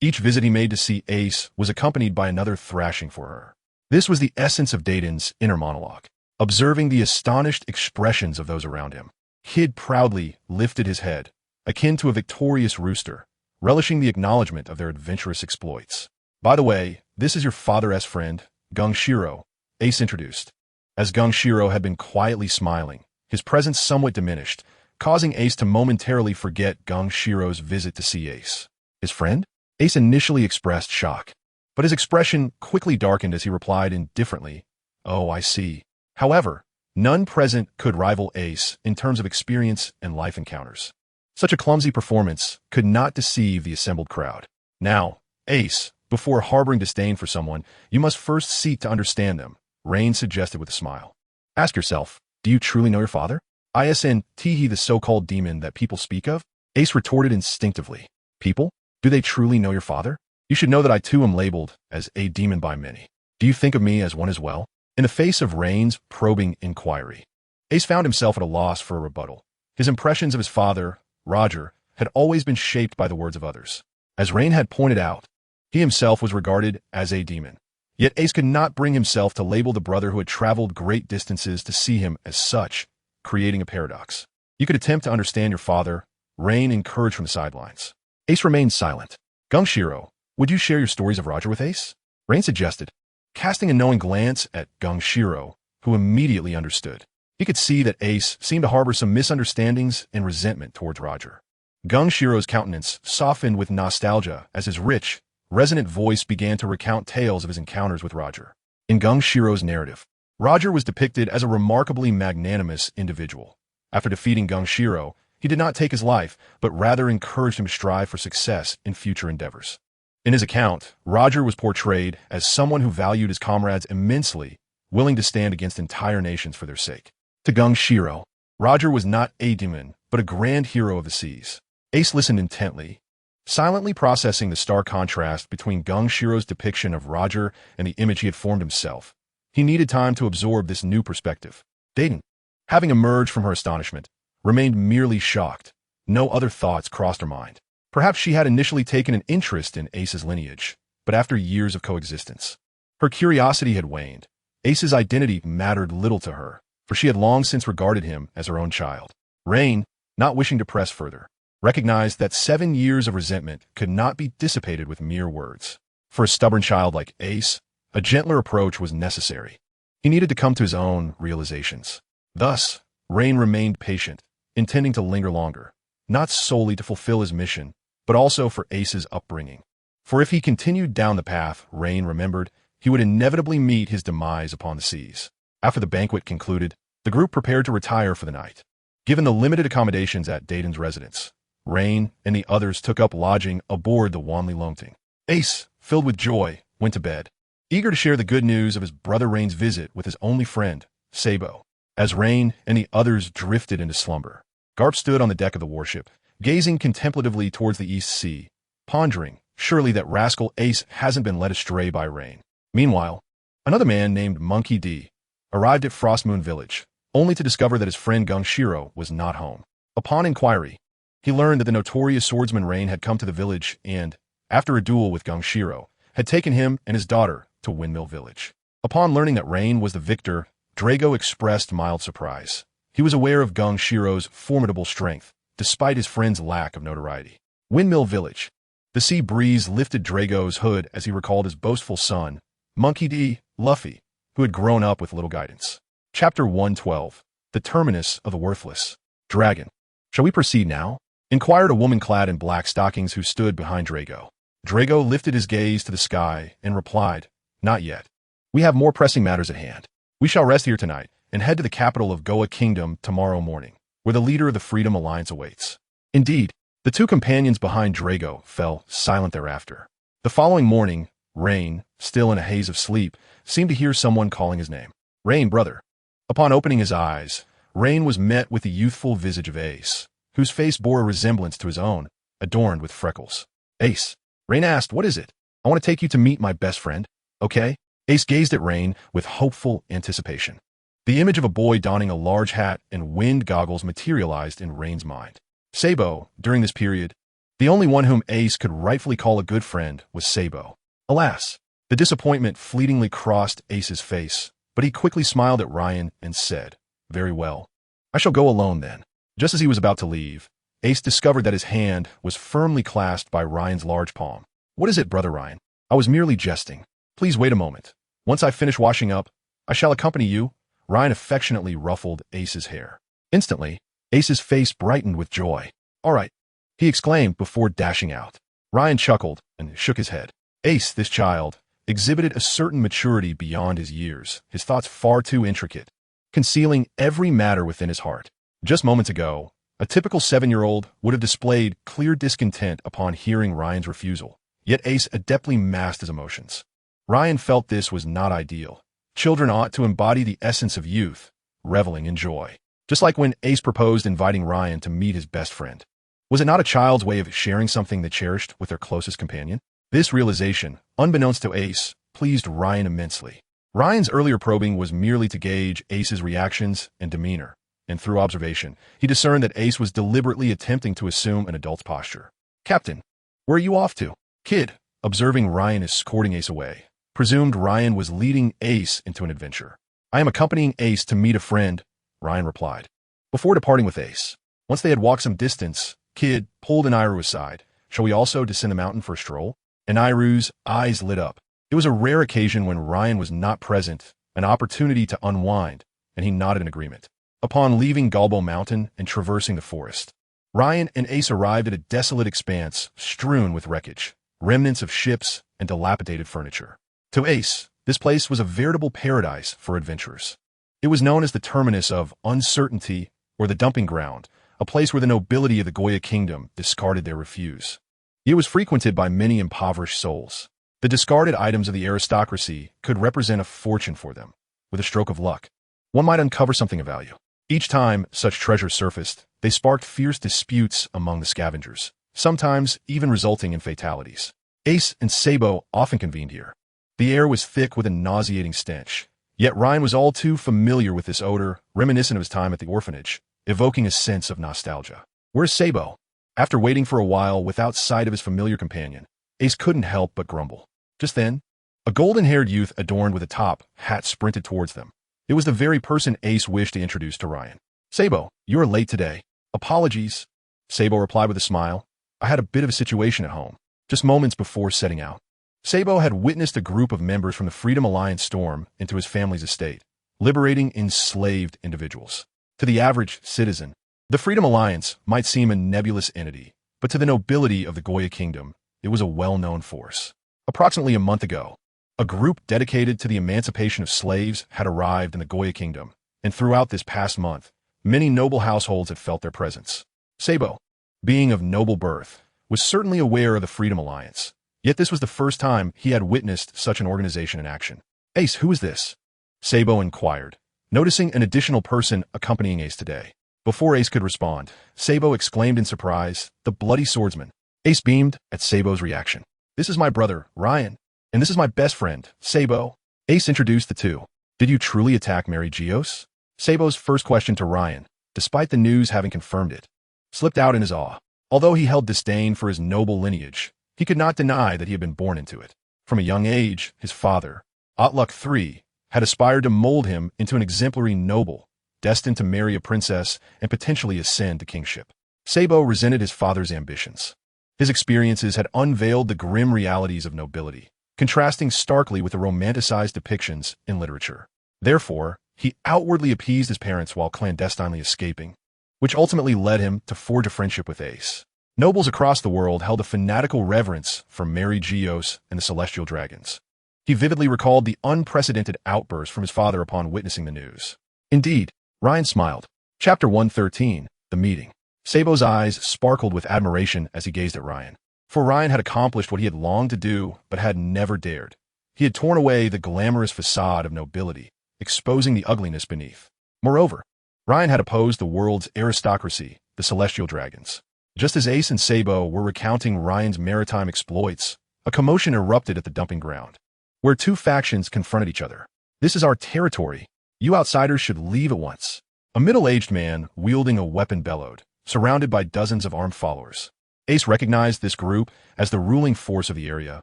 Each visit he made to see Ace was accompanied by another thrashing for her. This was the essence of Dayton's inner monologue. Observing the astonished expressions of those around him, Kid proudly lifted his head, akin to a victorious rooster, relishing the acknowledgement of their adventurous exploits. By the way, this is your father's friend, Gung Shiro, Ace introduced. As Gung Shiro had been quietly smiling, his presence somewhat diminished, causing Ace to momentarily forget Gung Shiro's visit to see Ace. His friend? Ace initially expressed shock, but his expression quickly darkened as he replied indifferently, "Oh, I see." However, none present could rival Ace in terms of experience and life encounters. Such a clumsy performance could not deceive the assembled crowd. Now, Ace, before harboring disdain for someone, you must first seek to understand them, Lain suggested with a smile. Ask yourself, do you truly know your father? Isn't he the so-called demon that people speak of? Ace retorted instinctively. People? Do they truly know your father? You should know that I too am labeled as a demon by many. Do you think of me as one as well? In the face of Lain's probing inquiry, Ace found himself at a loss for a rebuttal. His impressions of his father, Roger, had always been shaped by the words of others. As Lain had pointed out, he himself was regarded as a demon. Yet Ace could not bring himself to label the brother who had traveled great distances to see him as such, creating a paradox. You could attempt to understand your father, Lain encouraged from the sidelines. Ace remained silent. Gung Shiro, would you share your stories of Roger with Ace? Lain suggested, casting a knowing glance at Gung Shiro, who immediately understood. He could see that Ace seemed to harbor some misunderstandings and resentment towards Roger. Gung Shiro's countenance softened with nostalgia as his rich, resonant voice began to recount tales of his encounters with Roger. In Gung Shiro's narrative, Roger was depicted as a remarkably magnanimous individual. After defeating Gung Shiro, he did not take his life, but rather encouraged him to strive for success in future endeavors. In his account, Roger was portrayed as someone who valued his comrades immensely, willing to stand against entire nations for their sake. To Gung Shiro, Roger was not a demon, but a grand hero of the seas. Ace listened intently, silently processing the stark contrast between Gung Shiro's depiction of Roger and the image he had formed himself. He needed time to absorb this new perspective. Dayton, having emerged from her astonishment, remained merely shocked. No other thoughts crossed her mind. Perhaps she had initially taken an interest in Ace's lineage, but after years of coexistence, her curiosity had waned. Ace's identity mattered little to her, for she had long since regarded him as her own child. Lain, not wishing to press further, recognized that 7 years of resentment could not be dissipated with mere words. For a stubborn child like Ace, a gentler approach was necessary. He needed to come to his own realizations. Thus, Lain remained patient, intending to linger longer, not solely to fulfill his mission, but also for Ace's upbringing. For if he continued down the path Lain remembered, he would inevitably meet his demise upon the seas. After the banquet concluded, the group prepared to retire for the night. Given the limited accommodations at Dayton's residence, Lain and the others took up lodging aboard the Wanli Longting. Ace, filled with joy, went to bed, eager to share the good news of his brother Lain's visit with his only friend, Sabo. As Lain and the others drifted into slumber, Garp stood on the deck of the warship, gazing contemplatively towards the East Sea, pondering, surely that rascal Ace hasn't been led astray by Lain. Meanwhile, another man named Monkey D arrived at Frostmoon Village, only to discover that his friend Gung Shiro was not home. Upon inquiry, he learned that the notorious swordsman Lain had come to the village and, after a duel with Gung Shiro, had taken him and his daughter to Windmill Village. Upon learning that Lain was the victor, Drago expressed mild surprise. He was aware of Gung Shiro's formidable strength, despite his friend's lack of notoriety. Windmill Village. The sea breeze lifted Drago's hood as he recalled his boastful son, Monkey D. Luffy, who had grown up with little guidance. Chapter 112. The Terminus of the Worthless. Dragon. Shall we proceed now? Inquired a woman clad in black stockings who stood behind Drago. Drago lifted his gaze to the sky and replied, Not yet. We have more pressing matters at hand. We shall rest here tonight and head to the capital of Goa Kingdom tomorrow morning, where the leader of the Freedom Alliance awaits. Indeed, the two companions behind Drago fell silent thereafter. The following morning, Lain, still in a haze of sleep, seemed to hear someone calling his name. Lain, brother. Upon opening his eyes, Lain was met with the youthful visage of Ace, whose face bore a resemblance to his own, adorned with freckles. Ace. Lain asked, What is it? I want to take you to meet my best friend. Okay? Ace gazed at Lain with hopeful anticipation. The image of a boy donning a large hat and wind goggles materialized in Lain's mind. Sabo, during this period, the only one whom Ace could rightfully call a good friend was Sabo. Alas, the disappointment fleetingly crossed Ace's face, but he quickly smiled at Ryan and said, Very well. I shall go alone then. Just as he was about to leave, Ace discovered that his hand was firmly clasped by Ryan's large palm. What is it, brother Ryan? I was merely jesting. Please wait a moment. Once I finish washing up, I shall accompany you. Ryan affectionately ruffled Ace's hair. Instantly, Ace's face brightened with joy. All right, he exclaimed before dashing out. Ryan chuckled and shook his head. Ace, this child, exhibited a certain maturity beyond his years, his thoughts far too intricate, concealing every matter within his heart. Just moments ago, a typical 7-year-old would have displayed clear discontent upon hearing Ryan's refusal, yet Ace adeptly masked his emotions. Ryan felt this was not ideal. Children ought to embody the essence of youth, reveling in joy. Just like when Ace proposed inviting Ryan to meet his best friend. Was it not a child's way of sharing something they cherished with their closest companion? This realization, unbeknownst to Ace, pleased Ryan immensely. Ryan's earlier probing was merely to gauge Ace's reactions and demeanor, and through observation, he discerned that Ace was deliberately attempting to assume an adult's posture. Captain, where are you off to? Kid, observing Ryan escorting Ace away, presumed Ryan was leading Ace into an adventure. I am accompanying Ace to meet a friend, Ryan replied. Before departing with Ace, once they had walked some distance, Kid pulled Anairu aside. Shall we also descend the mountain for a stroll? Anairu's eyes lit up. It was a rare occasion when Ryan was not present, an opportunity to unwind, and he nodded in agreement. Upon leaving Galbo Mountain and traversing the forest, Ryan and Ace arrived at a desolate expanse strewn with wreckage, remnants of ships, and dilapidated furniture. To Ace, this place was a veritable paradise for adventurers. It was known as the terminus of uncertainty or the dumping ground, a place where the nobility of the Goya Kingdom discarded their refuse. It was frequented by many impoverished souls. The discarded items of the aristocracy could represent a fortune for them. With a stroke of luck, one might uncover something of value. Each time such treasures surfaced, they sparked fierce disputes among the scavengers, sometimes even resulting in fatalities. Ace and Sabo often convened here. The air was thick with a nauseating stench, yet Ryan was all too familiar with this odor, reminiscent of his time at the orphanage, evoking a sense of nostalgia. Where's Sabo? After waiting for a while without sight of his familiar companion, Ace couldn't help but grumble. Just then, a golden-haired youth adorned with a top hat sprinted towards them. It was the very person Ace wished to introduce to Ryan. Sabo, you are late today. Apologies. Sabo replied with a smile. I had a bit of a situation at home, just moments before setting out. Sabo had witnessed a group of members from the Freedom Alliance storm into his family's estate, liberating enslaved individuals. To the average citizen, the Freedom Alliance might seem a nebulous entity, but to the nobility of the Goya Kingdom, it was a well-known force. Approximately a month ago, a group dedicated to the emancipation of slaves had arrived in the Goya Kingdom, and throughout this past month, many noble households had felt their presence. Sabo, being of noble birth, was certainly aware of the Freedom Alliance, yet this was the first time he had witnessed such an organization in action. Ace, who is this? Sabo inquired, noticing an additional person accompanying Ace today. Before Ace could respond, Sabo exclaimed in surprise, the bloody swordsman. Ace beamed at Sabo's reaction. This is my brother, Ryan, and this is my best friend, Sabo. Ace introduced the two. Did you truly attack Mary Geos? Sabo's first question to Ryan, despite the news having confirmed it, slipped out in his awe. Although he held disdain for his noble lineage, he could not deny that he had been born into it. From a young age, his father, Otluk III, had aspired to mold him into an exemplary noble, destined to marry a princess and potentially ascend to kingship. Sabo resented his father's ambitions. His experiences had unveiled the grim realities of nobility, contrasting starkly with the romanticized depictions in literature. Therefore, he outwardly appeased his parents while clandestinely escaping, which ultimately led him to forge a friendship with Ace. Nobles across the world held a fanatical reverence for Mary Geos and the celestial dragons. He vividly recalled the unprecedented outburst from his father upon witnessing the news. Indeed, Ryan smiled. Chapter 113, The Meeting. Sabo's eyes sparkled with admiration as he gazed at Ryan. For Ryan had accomplished what he had longed to do, but had never dared. He had torn away the glamorous facade of nobility, exposing the ugliness beneath. Moreover, Ryan had opposed the world's aristocracy, the celestial dragons. Just as Ace and Sabo were recounting Ryan's maritime exploits, a commotion erupted at the dumping ground, where two factions confronted each other. "This is our territory. You outsiders should leave at once." A middle-aged man wielding a weapon bellowed, surrounded by dozens of armed followers. Ace recognized this group as the ruling force of the area,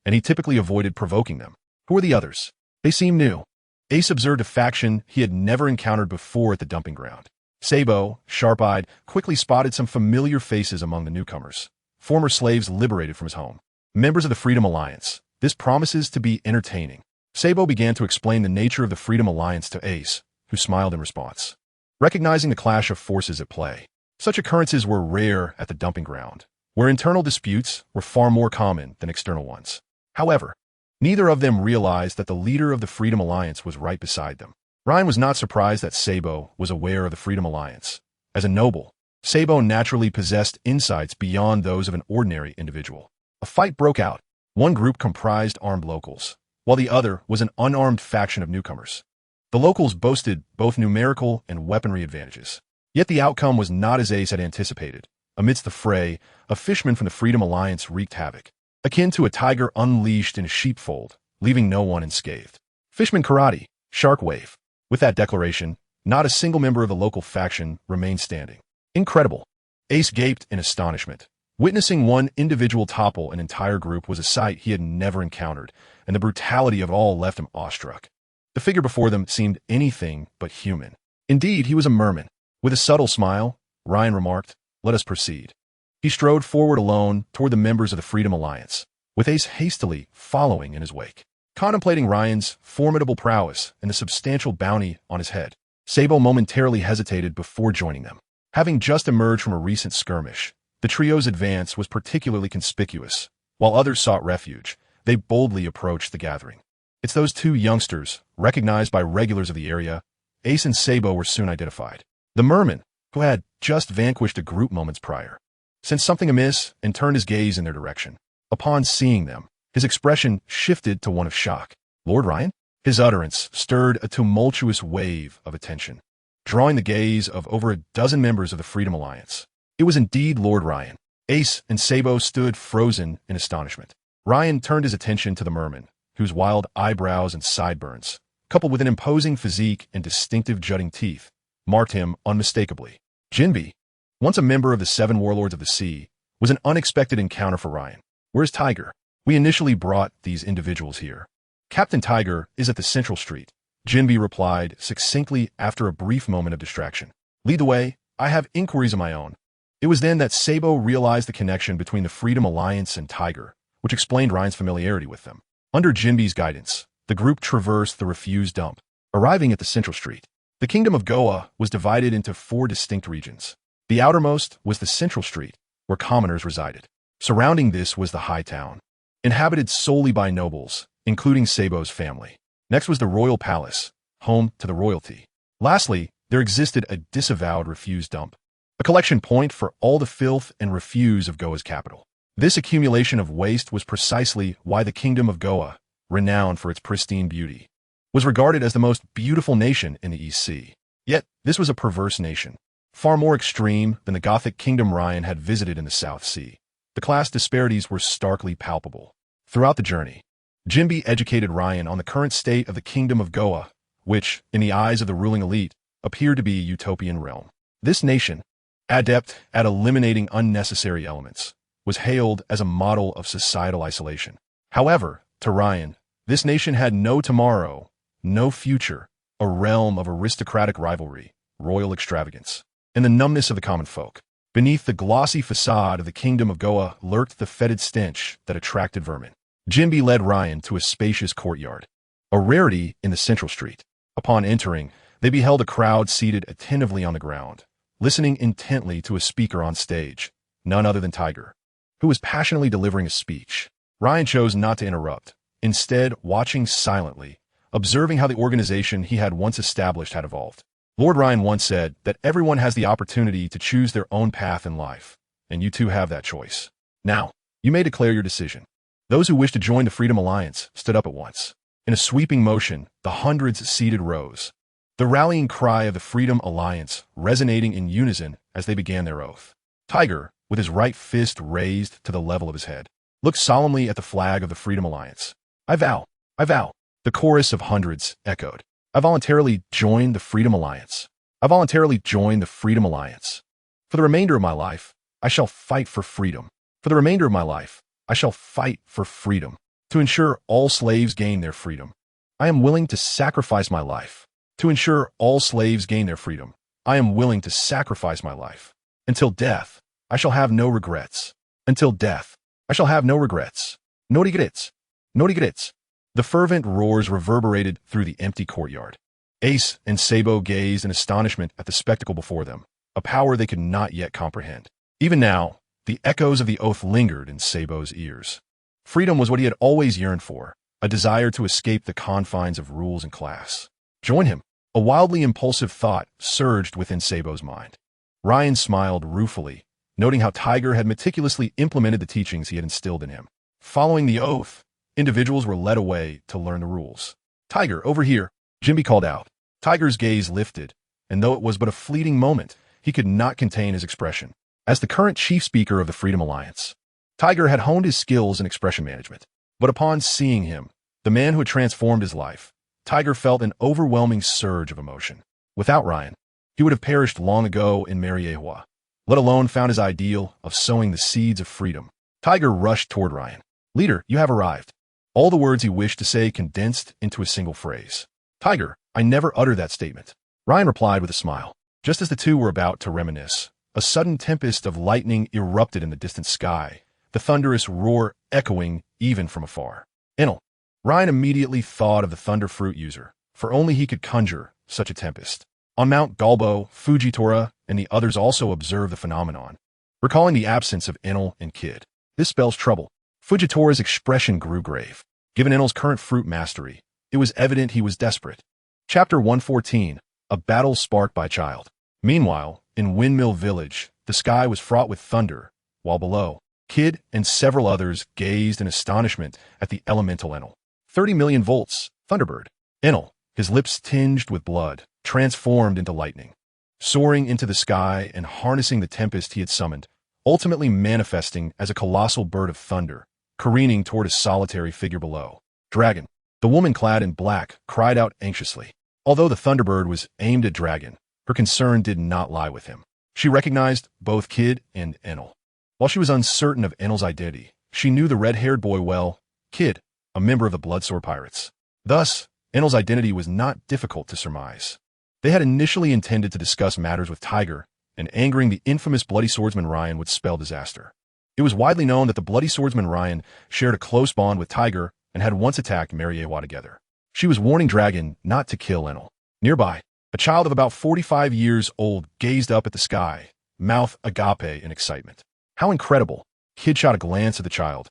and he typically avoided provoking them. Who were the others? They seemed new. Ace observed a faction he had never encountered before at the dumping ground. Sabo, sharp-eyed, quickly spotted some familiar faces among the newcomers. Former slaves liberated from his home. Members of the Freedom Alliance. This promises to be entertaining. Sabo began to explain the nature of the Freedom Alliance to Ace, who smiled in response. Recognizing the clash of forces at play, such occurrences were rare at the dumping ground, where internal disputes were far more common than external ones. However, neither of them realized that the leader of the Freedom Alliance was right beside them. Ryan was not surprised that Sabo was aware of the Freedom Alliance. As a noble, Sabo naturally possessed insights beyond those of an ordinary individual. A fight broke out. One group comprised armed locals, while the other was an unarmed faction of newcomers. The locals boasted both numerical and weaponry advantages. Yet the outcome was not as Ace had anticipated. Amidst the fray, a fisherman from the Freedom Alliance wreaked havoc, akin to a tiger unleashed in a sheepfold, leaving no one unscathed. Fishman Karate, Shark Wave. With that declaration, not a single member of the local faction remained standing. Incredible. Ace gaped in astonishment. Witnessing one individual topple an entire group was a sight he had never encountered, and the brutality of it all left him awestruck. The figure before them seemed anything but human. Indeed, he was a merman. With a subtle smile, Ryan remarked, "Let us proceed." He strode forward alone toward the members of the Freedom Alliance, with Ace hastily following in his wake. Contemplating Ryan's formidable prowess and the substantial bounty on his head, Sabo momentarily hesitated before joining them. Having just emerged from a recent skirmish, the trio's advance was particularly conspicuous. While others sought refuge, they boldly approached the gathering. "It's those two youngsters, recognized by regulars of the area." Ace and Sabo were soon identified. The merman, who had just vanquished a group moments prior, sensed something amiss and turned his gaze in their direction. Upon seeing them, his expression shifted to one of shock. "Lord Ryan?" His utterance stirred a tumultuous wave of attention, drawing the gaze of over a dozen members of the Freedom Alliance. It was indeed Lord Ryan. Ace and Sabo stood frozen in astonishment. Ryan turned his attention to the merman, whose wild eyebrows and sideburns, coupled with an imposing physique and distinctive jutting teeth, marked him unmistakably. Jinbe, once a member of the Seven Warlords of the Sea, was an unexpected encounter for Ryan. "Where's Tiger?" "We initially brought these individuals here. Captain Tiger is at the Central Street," Jinbe replied succinctly after a brief moment of distraction. "Lead the way. I have inquiries of my own." It was then that Sabo realized the connection between the Freedom Alliance and Tiger, which explained Ryan's familiarity with them. Under Jinbe's guidance, the group traversed the refuse dump. Arriving at the Central Street, the Kingdom of Goa was divided into 4 distinct regions. The outermost was the Central Street, where commoners resided. Surrounding this was the High Town, inhabited solely by nobles, including Sabo's family. Next was the Royal Palace, home to the royalty. Lastly, there existed a disavowed refuse dump, a collection point for all the filth and refuse of Goa's capital. This accumulation of waste was precisely why the Kingdom of Goa, renowned for its pristine beauty, was regarded as the most beautiful nation in the East Sea. Yet, this was a perverse nation, far more extreme than the Gothic kingdom Ryan had visited in the South Sea. The class disparities were starkly palpable. Throughout the journey, Jinbe educated Ryan on the current state of the Kingdom of Goa, which, in the eyes of the ruling elite, appeared to be a utopian realm. This nation, adept at eliminating unnecessary elements, was hailed as a model of societal isolation. However, To Ryan, this nation had no tomorrow, no future, a realm of aristocratic rivalry, royal extravagance, and the numbness of the common folk. Beneath the glossy facade of the kingdom of Goa lurked the fetid stench that attracted vermin. Jinbe led Ryan to a spacious courtyard, a rarity in the central street. Upon entering, they beheld a crowd seated attentively on the ground, listening intently to a speaker on stage, none other than Tiger, who was passionately delivering a speech. Ryan chose not to interrupt, instead watching silently, observing how the organization he had once established had evolved. Lord Ryan once said that everyone has the opportunity to choose their own path in life, and you too have that choice. Now, you may declare your decision. Those who wished to join the Freedom Alliance stood up at once. In a sweeping motion, the hundreds seated rose, the rallying cry of the Freedom Alliance resonating in unison as they began their oath. Tiger, with his right fist raised to the level of his head, looked solemnly at the flag of the Freedom Alliance. I vow, I vow. The chorus of hundreds echoed. I voluntarily joined the Freedom Alliance. I voluntarily joined the Freedom Alliance. For the remainder of my life, I shall fight for freedom. For the remainder of my life, I shall fight for freedom. To ensure all slaves gain their freedom, I am willing to sacrifice my life. To ensure all slaves gain their freedom, I am willing to sacrifice my life. Until death, I shall have no regrets. Until death, I shall have no regrets. No regrets. No regrets. The fervent roars reverberated through the empty courtyard. Ace and Sabo gazed in astonishment at the spectacle before them, a power they could not yet comprehend. Even now, the echoes of the oath lingered in Sabo's ears. Freedom was what he had always yearned for, a desire to escape the confines of rules and class. Join him. A wildly impulsive thought surged within Sabo's mind. Ryan smiled ruefully, noting how Tiger had meticulously implemented the teachings he had instilled in him. Following the oath, individuals were led away to learn the rules. Tiger, over here, Jinbe called out. Tiger's gaze lifted, and though it was but a fleeting moment, he could not contain his expression. As the current chief speaker of the Freedom Alliance, Tiger had honed his skills in expression management. But upon seeing him, the man who had transformed his life, Tiger felt an overwhelming surge of emotion. Without Ryan, he would have perished long ago in Mariewa, let alone found his ideal of sowing the seeds of freedom. Tiger rushed toward Ryan. Leader, you have arrived. All the words he wished to say condensed into a single phrase. Tiger, I never uttered that statement. Ryan replied with a smile. Just as the two were about to reminisce, a sudden tempest of lightning erupted in the distant sky, the thunderous roar echoing even from afar. Enel. Ryan immediately thought of the thunder fruit user, for only he could conjure such a tempest. On Mount Galbo, Fujitora and the others also observed the phenomenon, recalling the absence of Enel and Kid. This spells trouble. Fujitora's expression grew grave. Given Enel's current fruit mastery, it was evident he was desperate. Chapter 114, A Battle Sparked by Child. Meanwhile, in Windmill Village, the sky was fraught with thunder, while below, Kid and several others gazed in astonishment at the elemental Enel. 30 million volts, Thunderbird. Enel, his lips tinged with blood, transformed into lightning, soaring into the sky and harnessing the tempest he had summoned, ultimately manifesting as a colossal bird of thunder, careening toward a solitary figure below. Dragon. The woman clad in black cried out anxiously. Although the Thunderbird was aimed at Dragon, her concern did not lie with him. She recognized both Kid and Enel. While she was uncertain of Enel's identity, she knew the red-haired boy well, Kid, a member of the Bloodsword Pirates. Thus, Enel's identity was not difficult to surmise. They had initially intended to discuss matters with Tiger, and angering the infamous Bloody Swordsman Ryan would spell disaster. It was widely known that the Bloody Swordsman Ryan shared a close bond with Tiger and had once attacked Mariewa together. She was warning Dragon not to kill Enel. Nearby, a child of about 45 years old gazed up at the sky, mouth agape in excitement. How incredible! Kid shot a glance at the child,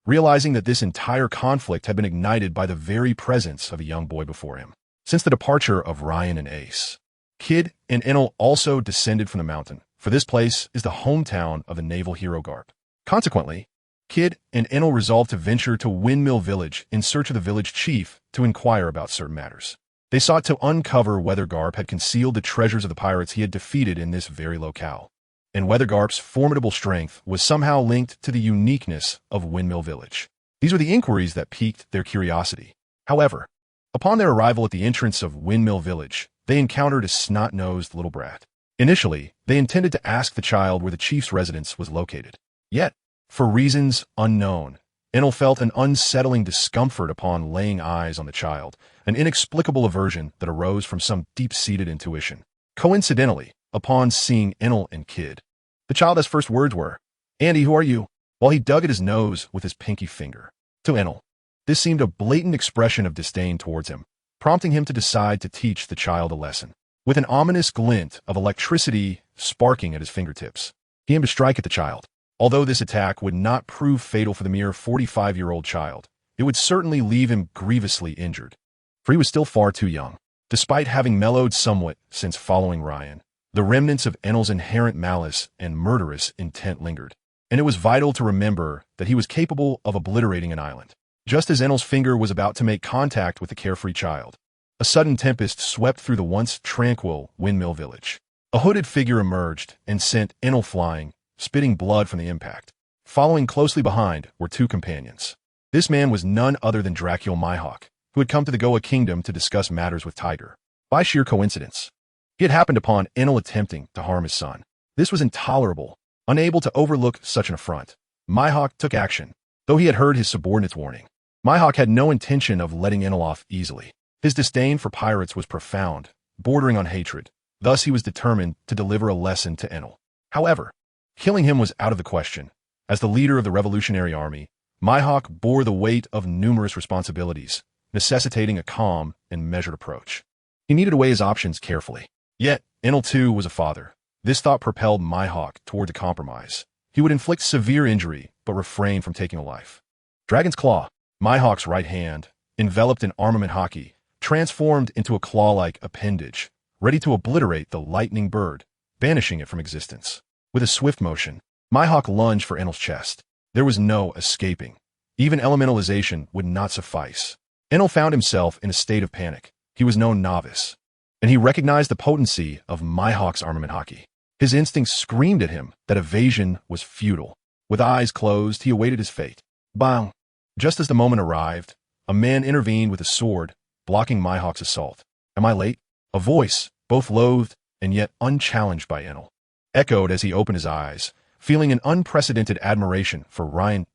realizing that this entire conflict had been ignited by the very presence of a young boy before him. Since the departure of Ryan and Ace, Kid and Enel also descended from the mountain, for this place is the hometown of the naval hero Garp. Consequently, Kid and Enel resolved to venture to Windmill Village in search of the village chief to inquire about certain matters. They sought to uncover whether Garp had concealed the treasures of the pirates he had defeated in this very locale, and whether Garp's formidable strength was somehow linked to the uniqueness of Windmill Village. These were the inquiries that piqued their curiosity. However, upon their arrival at the entrance of Windmill Village, they encountered a snot-nosed little brat. Initially, they intended to ask the child where the chief's residence was located. Yet, for reasons unknown, Enel felt an unsettling discomfort upon laying eyes on the child, an inexplicable aversion that arose from some deep-seated intuition. Coincidentally, upon seeing Enel and Kid, the child's first words were, "Andy, who are you?" while he dug at his nose with his pinky finger. To Enel, this seemed a blatant expression of disdain towards him, prompting him to decide to teach the child a lesson. With an ominous glint of electricity sparking at his fingertips, he aimed to strike at the child. Although this attack would not prove fatal for the mere 45-year-old child, it would certainly leave him grievously injured, for he was still far too young. Despite having mellowed somewhat since following Ryan, the remnants of Enel's inherent malice and murderous intent lingered, and it was vital to remember that he was capable of obliterating an island. Just as Enel's finger was about to make contact with the carefree child, a sudden tempest swept through the once tranquil windmill village. A hooded figure emerged and sent Enel flying, spitting blood from the impact. Following closely behind were two companions. This man was none other than Dracula Mihawk, who had come to the Goa Kingdom to discuss matters with Tiger. By sheer coincidence, he had happened upon Enel attempting to harm his son. This was intolerable. Unable to overlook such an affront, Mihawk took action, though he had heard his subordinate's warning. Mihawk had no intention of letting Enel off easily. His disdain for pirates was profound, bordering on hatred. Thus he was determined to deliver a lesson to Enel. However, killing him was out of the question. As the leader of the Revolutionary Army, Mihawk bore the weight of numerous responsibilities, necessitating a calm and measured approach. He needed to weigh his options carefully. Yet, Enel too was a father. This thought propelled Mihawk toward the compromise. He would inflict severe injury, but refrain from taking a life. Dragon's Claw, Mihawk's right hand, enveloped in armament hockey, transformed into a claw-like appendage, ready to obliterate the lightning bird, banishing it from existence. With a swift motion, Mihawk lunged for Enel's chest. There was no escaping. Even elementalization would not suffice. Enel found himself in a state of panic. He was no novice, and he recognized the potency of Mihawk's armament hockey. His instincts screamed at him that evasion was futile. With eyes closed, he awaited his fate. Bang! Just as the moment arrived, a man intervened with a sword, blocking Mihawk's assault. "Am I late?" A voice, both loathed and yet unchallenged by Enel, echoed as he opened his eyes, feeling an unprecedented admiration for Ryan's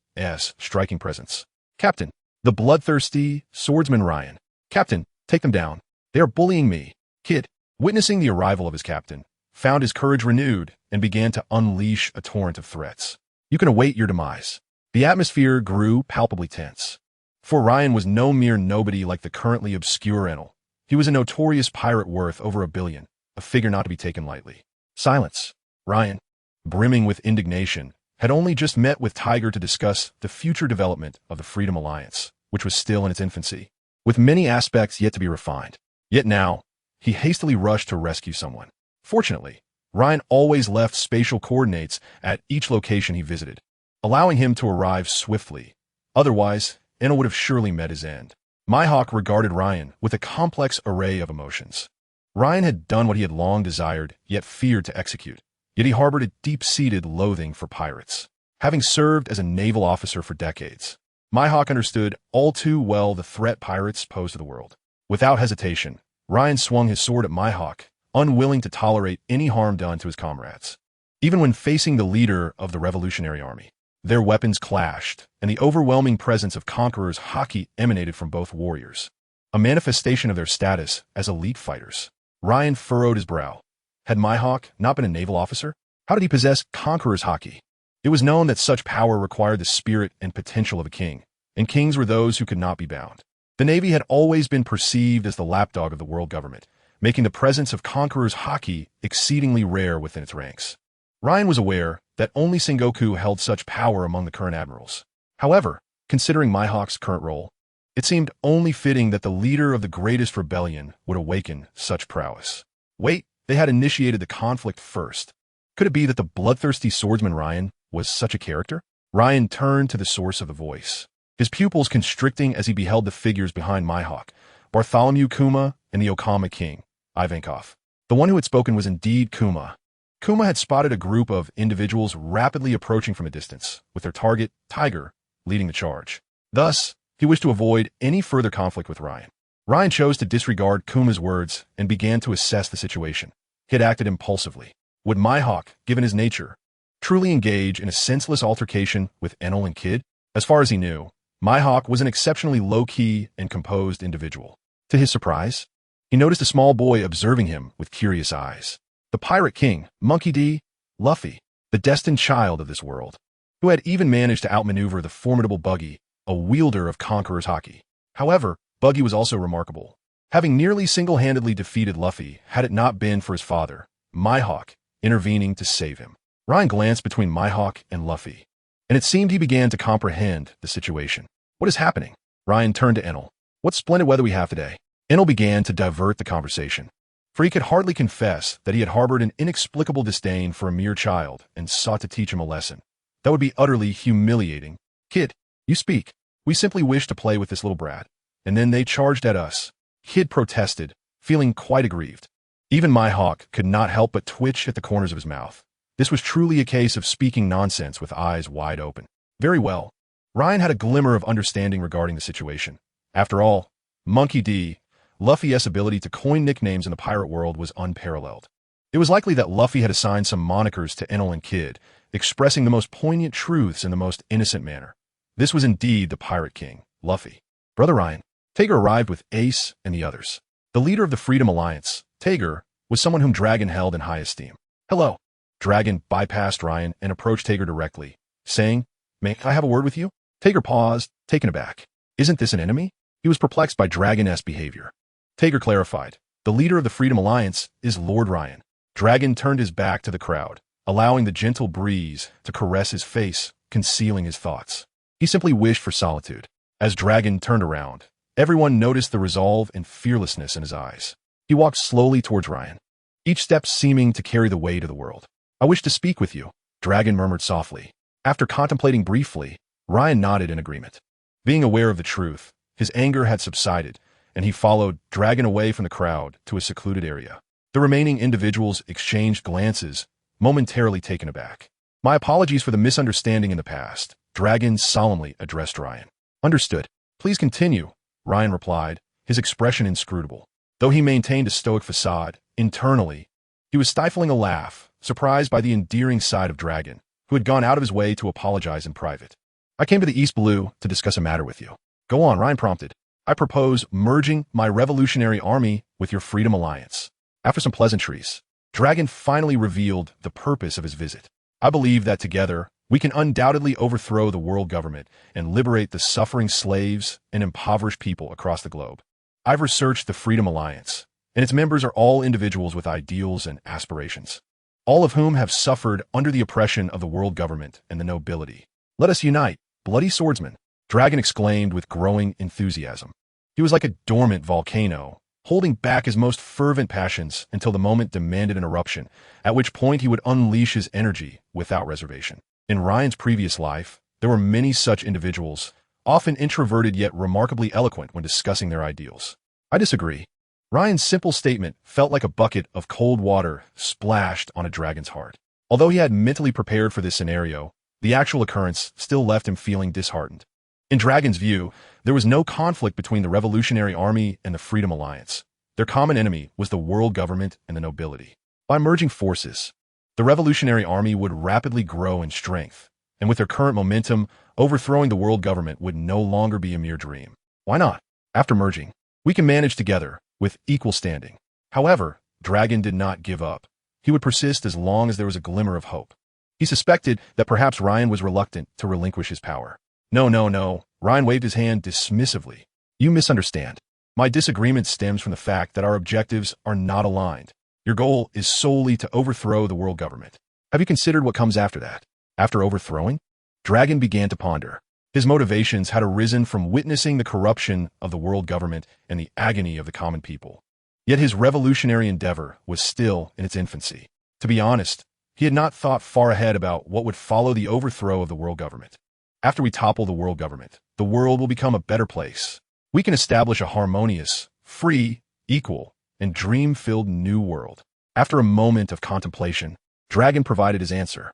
striking presence. "Captain, the bloodthirsty swordsman Ryan. Captain, take them down. They are bullying me." Kid, witnessing the arrival of his captain, found his courage renewed and began to unleash a torrent of threats. "You can await your demise." The atmosphere grew palpably tense. For Ryan was no mere nobody like the currently obscure Enel. He was a notorious pirate worth over $1 billion, a figure not to be taken lightly. Silence. Ryan, brimming with indignation, had only just met with Tiger to discuss the future development of the Freedom Alliance, which was still in its infancy, with many aspects yet to be refined. Yet now, he hastily rushed to rescue someone. Fortunately, Ryan always left spatial coordinates at each location he visited, allowing him to arrive swiftly. Otherwise, Enel would have surely met his end. Mihawk regarded Ryan with a complex array of emotions. Ryan had done what he had long desired, yet feared to execute. Yet he harbored a deep-seated loathing for pirates. Having served as a naval officer for decades, Mihawk understood all too well the threat pirates posed to the world. Without hesitation, Ryan swung his sword at Mihawk, unwilling to tolerate any harm done to his comrades. Even when facing the leader of the Revolutionary Army, their weapons clashed, and the overwhelming presence of Conqueror's hockey emanated from both warriors, a manifestation of their status as elite fighters. Ryan furrowed his brow. Had Mihawk not been a naval officer? How did he possess Conqueror's hockey? It was known that such power required the spirit and potential of a king, and kings were those who could not be bound. The Navy had always been perceived as the lapdog of the world government, making the presence of Conqueror's hockey exceedingly rare within its ranks. Ryan was aware that only Sengoku held such power among the current admirals. However, considering Mihawk's current role, it seemed only fitting that the leader of the greatest rebellion would awaken such prowess. Wait, they had initiated the conflict first. Could it be that the bloodthirsty swordsman Ryan was such a character? Ryan turned to the source of the voice, his pupils constricting as he beheld the figures behind Mihawk, Bartholomew Kuma and the Okama King, Ivankov. The one who had spoken was indeed Kuma. Kuma had spotted a group of individuals rapidly approaching from a distance, with their target, Tiger, leading the charge. Thus, he wished to avoid any further conflict with Ryan. Ryan chose to disregard Kuma's words and began to assess the situation. He had acted impulsively. Would Mihawk, given his nature, truly engage in a senseless altercation with Enel and Kid? As far as he knew, Mihawk was an exceptionally low-key and composed individual. To his surprise, he noticed a small boy observing him with curious eyes. The Pirate King, Monkey D, Luffy, the destined child of this world, who had even managed to outmaneuver the formidable Buggy, a wielder of Conqueror's Haki. However, Buggy was also remarkable, having nearly single-handedly defeated Luffy had it not been for his father, Mihawk, intervening to save him. Ryan glanced between Mihawk and Luffy, and it seemed he began to comprehend the situation. What is happening? Ryan turned to Enel. What splendid weather we have today. Enel began to divert the conversation, for he could hardly confess that he had harbored an inexplicable disdain for a mere child and sought to teach him a lesson. That would be utterly humiliating. Kid, you speak. We simply wish to play with this little brat. And then they charged at us. Kid protested, feeling quite aggrieved. Even Mihawk could not help but twitch at the corners of his mouth. This was truly a case of speaking nonsense with eyes wide open. Very well. Ryan had a glimmer of understanding regarding the situation. After all, Monkey D, Luffy's ability to coin nicknames in the pirate world was unparalleled. It was likely that Luffy had assigned some monikers to Enel and Kid, expressing the most poignant truths in the most innocent manner. This was indeed the Pirate King, Luffy. Brother Ryan, Tager arrived with Ace and the others. The leader of the Freedom Alliance, Tager, was someone whom Dragon held in high esteem. Hello. Dragon bypassed Ryan and approached Tager directly, saying, May I have a word with you? Tager paused, taken aback. Isn't this an enemy? He was perplexed by Dragon's behavior. Tager clarified, the leader of the Freedom Alliance is Lord Ryan. Dragon turned his back to the crowd, allowing the gentle breeze to caress his face, concealing his thoughts. He simply wished for solitude. As Dragon turned around, everyone noticed the resolve and fearlessness in his eyes. He walked slowly towards Ryan, each step seeming to carry the weight of the world. I wish to speak with you, Dragon murmured softly. After contemplating briefly, Ryan nodded in agreement. Being aware of the truth, his anger had subsided, and he followed Dragon away from the crowd to a secluded area. The remaining individuals exchanged glances, momentarily taken aback. My apologies for the misunderstanding in the past, Dragon solemnly addressed Ryan. Understood. Please continue, Ryan replied, his expression inscrutable. Though he maintained a stoic facade, internally, he was stifling a laugh, surprised by the endearing side of Dragon, who had gone out of his way to apologize in private. I came to the East Blue to discuss a matter with you. Go on, Ryan prompted. I propose merging my revolutionary army with your Freedom Alliance. After some pleasantries, Dragon finally revealed the purpose of his visit. I believe that together, we can undoubtedly overthrow the world government and liberate the suffering slaves and impoverished people across the globe. I've researched the Freedom Alliance, and its members are all individuals with ideals and aspirations, all of whom have suffered under the oppression of the world government and the nobility. Let us unite, bloody swordsmen, Dragon exclaimed with growing enthusiasm. He was like a dormant volcano, holding back his most fervent passions until the moment demanded an eruption, at which point he would unleash his energy without reservation. In Ryan's previous life, there were many such individuals, often introverted yet remarkably eloquent when discussing their ideals. I disagree. Ryan's simple statement felt like a bucket of cold water splashed on a dragon's heart. Although he had mentally prepared for this scenario, the actual occurrence still left him feeling disheartened. In Dragon's view, there was no conflict between the Revolutionary Army and the Freedom Alliance. Their common enemy was the world government and the nobility. By merging forces, the Revolutionary Army would rapidly grow in strength, and with their current momentum, overthrowing the world government would no longer be a mere dream. Why not? After merging, we can manage together, with equal standing. However, Dragon did not give up. He would persist as long as there was a glimmer of hope. He suspected that perhaps Ryan was reluctant to relinquish his power. No. Ryan waved his hand dismissively. You misunderstand. My disagreement stems from the fact that our objectives are not aligned. Your goal is solely to overthrow the world government. Have you considered what comes after that? After overthrowing? Dragon began to ponder. His motivations had arisen from witnessing the corruption of the world government and the agony of the common people. Yet his revolutionary endeavor was still in its infancy. To be honest, he had not thought far ahead about what would follow the overthrow of the world government. After we topple the world government, the world will become a better place. We can establish a harmonious, free, equal, and dream-filled new world. After a moment of contemplation, Dragon provided his answer.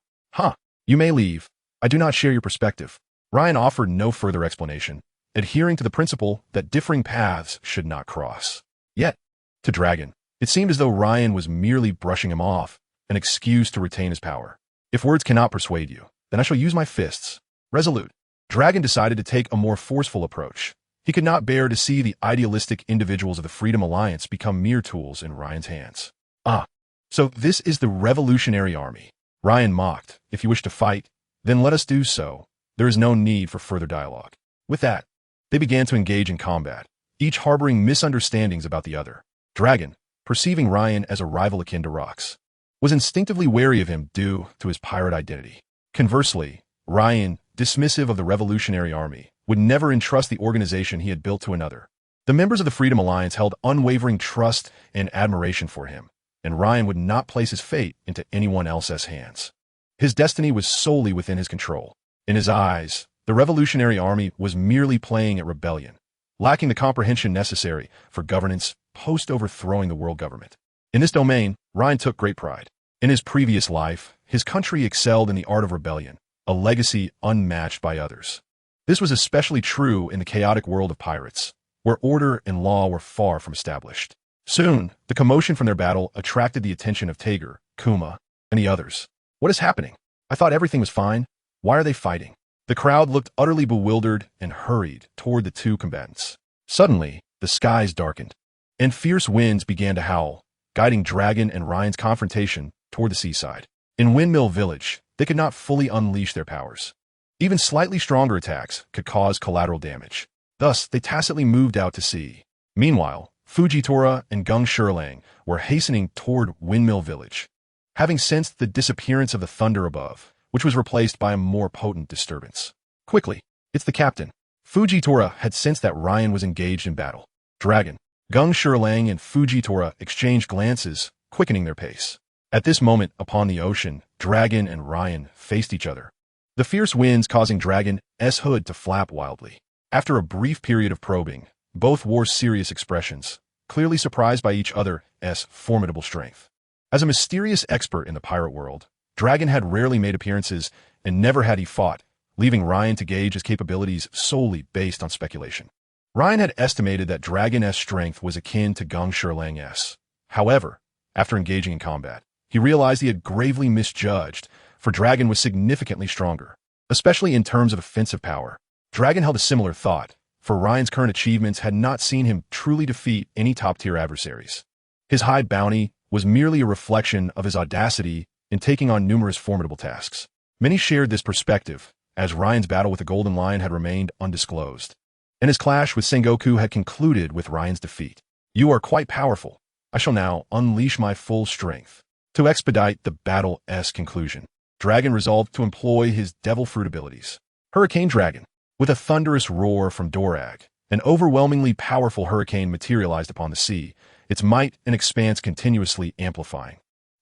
You may leave. I do not share your perspective. Ryan offered no further explanation, adhering to the principle that differing paths should not cross. Yet, to Dragon, it seemed as though Ryan was merely brushing him off, an excuse to retain his power. If words cannot persuade you, then I shall use my fists. Resolute, Dragon decided to take a more forceful approach. He could not bear to see the idealistic individuals of the Freedom Alliance become mere tools in Ryan's hands. Ah, so this is the Revolutionary Army. Ryan mocked. If you wish to fight, then let us do so. There is no need for further dialogue. With that, they began to engage in combat, each harboring misunderstandings about the other. Dragon, perceiving Ryan as a rival akin to Rox, was instinctively wary of him due to his pirate identity. Conversely, Ryan, dismissive of the Revolutionary Army, would never entrust the organization he had built to another. The members of the Freedom Alliance held unwavering trust and admiration for him, and Ryan would not place his fate into anyone else's hands. His destiny was solely within his control. In his eyes, the Revolutionary Army was merely playing at rebellion, lacking the comprehension necessary for governance post-overthrowing the world government. In this domain, Ryan took great pride. In his previous life, his country excelled in the art of rebellion, a legacy unmatched by others. This was especially true in the chaotic world of pirates, where order and law were far from established. Soon, the commotion from their battle attracted the attention of Tager, Kuma, and the others. What is happening? I thought everything was fine. Why are they fighting? The crowd looked utterly bewildered and hurried toward the two combatants. Suddenly, the skies darkened, and fierce winds began to howl, guiding Dragon and Ryan's confrontation toward the seaside. In Windmill Village, they could not fully unleash their powers. Even slightly stronger attacks could cause collateral damage. Thus, they tacitly moved out to sea. Meanwhile, Fujitora and Gung Shirlang were hastening toward Windmill Village, having sensed the disappearance of the thunder above, which was replaced by a more potent disturbance. Quickly, it's the captain. Fujitora had sensed that Ryan was engaged in battle. Dragon, Gung Shirlang and Fujitora exchanged glances, quickening their pace. At this moment, upon the ocean, Dragon and Ryan faced each other, the fierce winds causing Dragon's hood to flap wildly. After a brief period of probing, both wore serious expressions, clearly surprised by each other's formidable strength. As a mysterious expert in the pirate world, Dragon had rarely made appearances and never had he fought, leaving Ryan to gauge his capabilities solely based on speculation. Ryan had estimated that Dragon's strength was akin to Gung Shirlang's. However, after engaging in combat, he realized he had gravely misjudged, for Dragon was significantly stronger, especially in terms of offensive power. Dragon held a similar thought, for Ryan's current achievements had not seen him truly defeat any top-tier adversaries. His high bounty was merely a reflection of his audacity in taking on numerous formidable tasks. Many shared this perspective, as Ryan's battle with the Golden Lion had remained undisclosed, and his clash with Sengoku had concluded with Ryan's defeat. You are quite powerful. I shall now unleash my full strength. To expedite the battle's conclusion, Dragon resolved to employ his devil fruit abilities. Hurricane Dragon. With a thunderous roar from Dorag, an overwhelmingly powerful hurricane materialized upon the sea, its might and expanse continuously amplifying,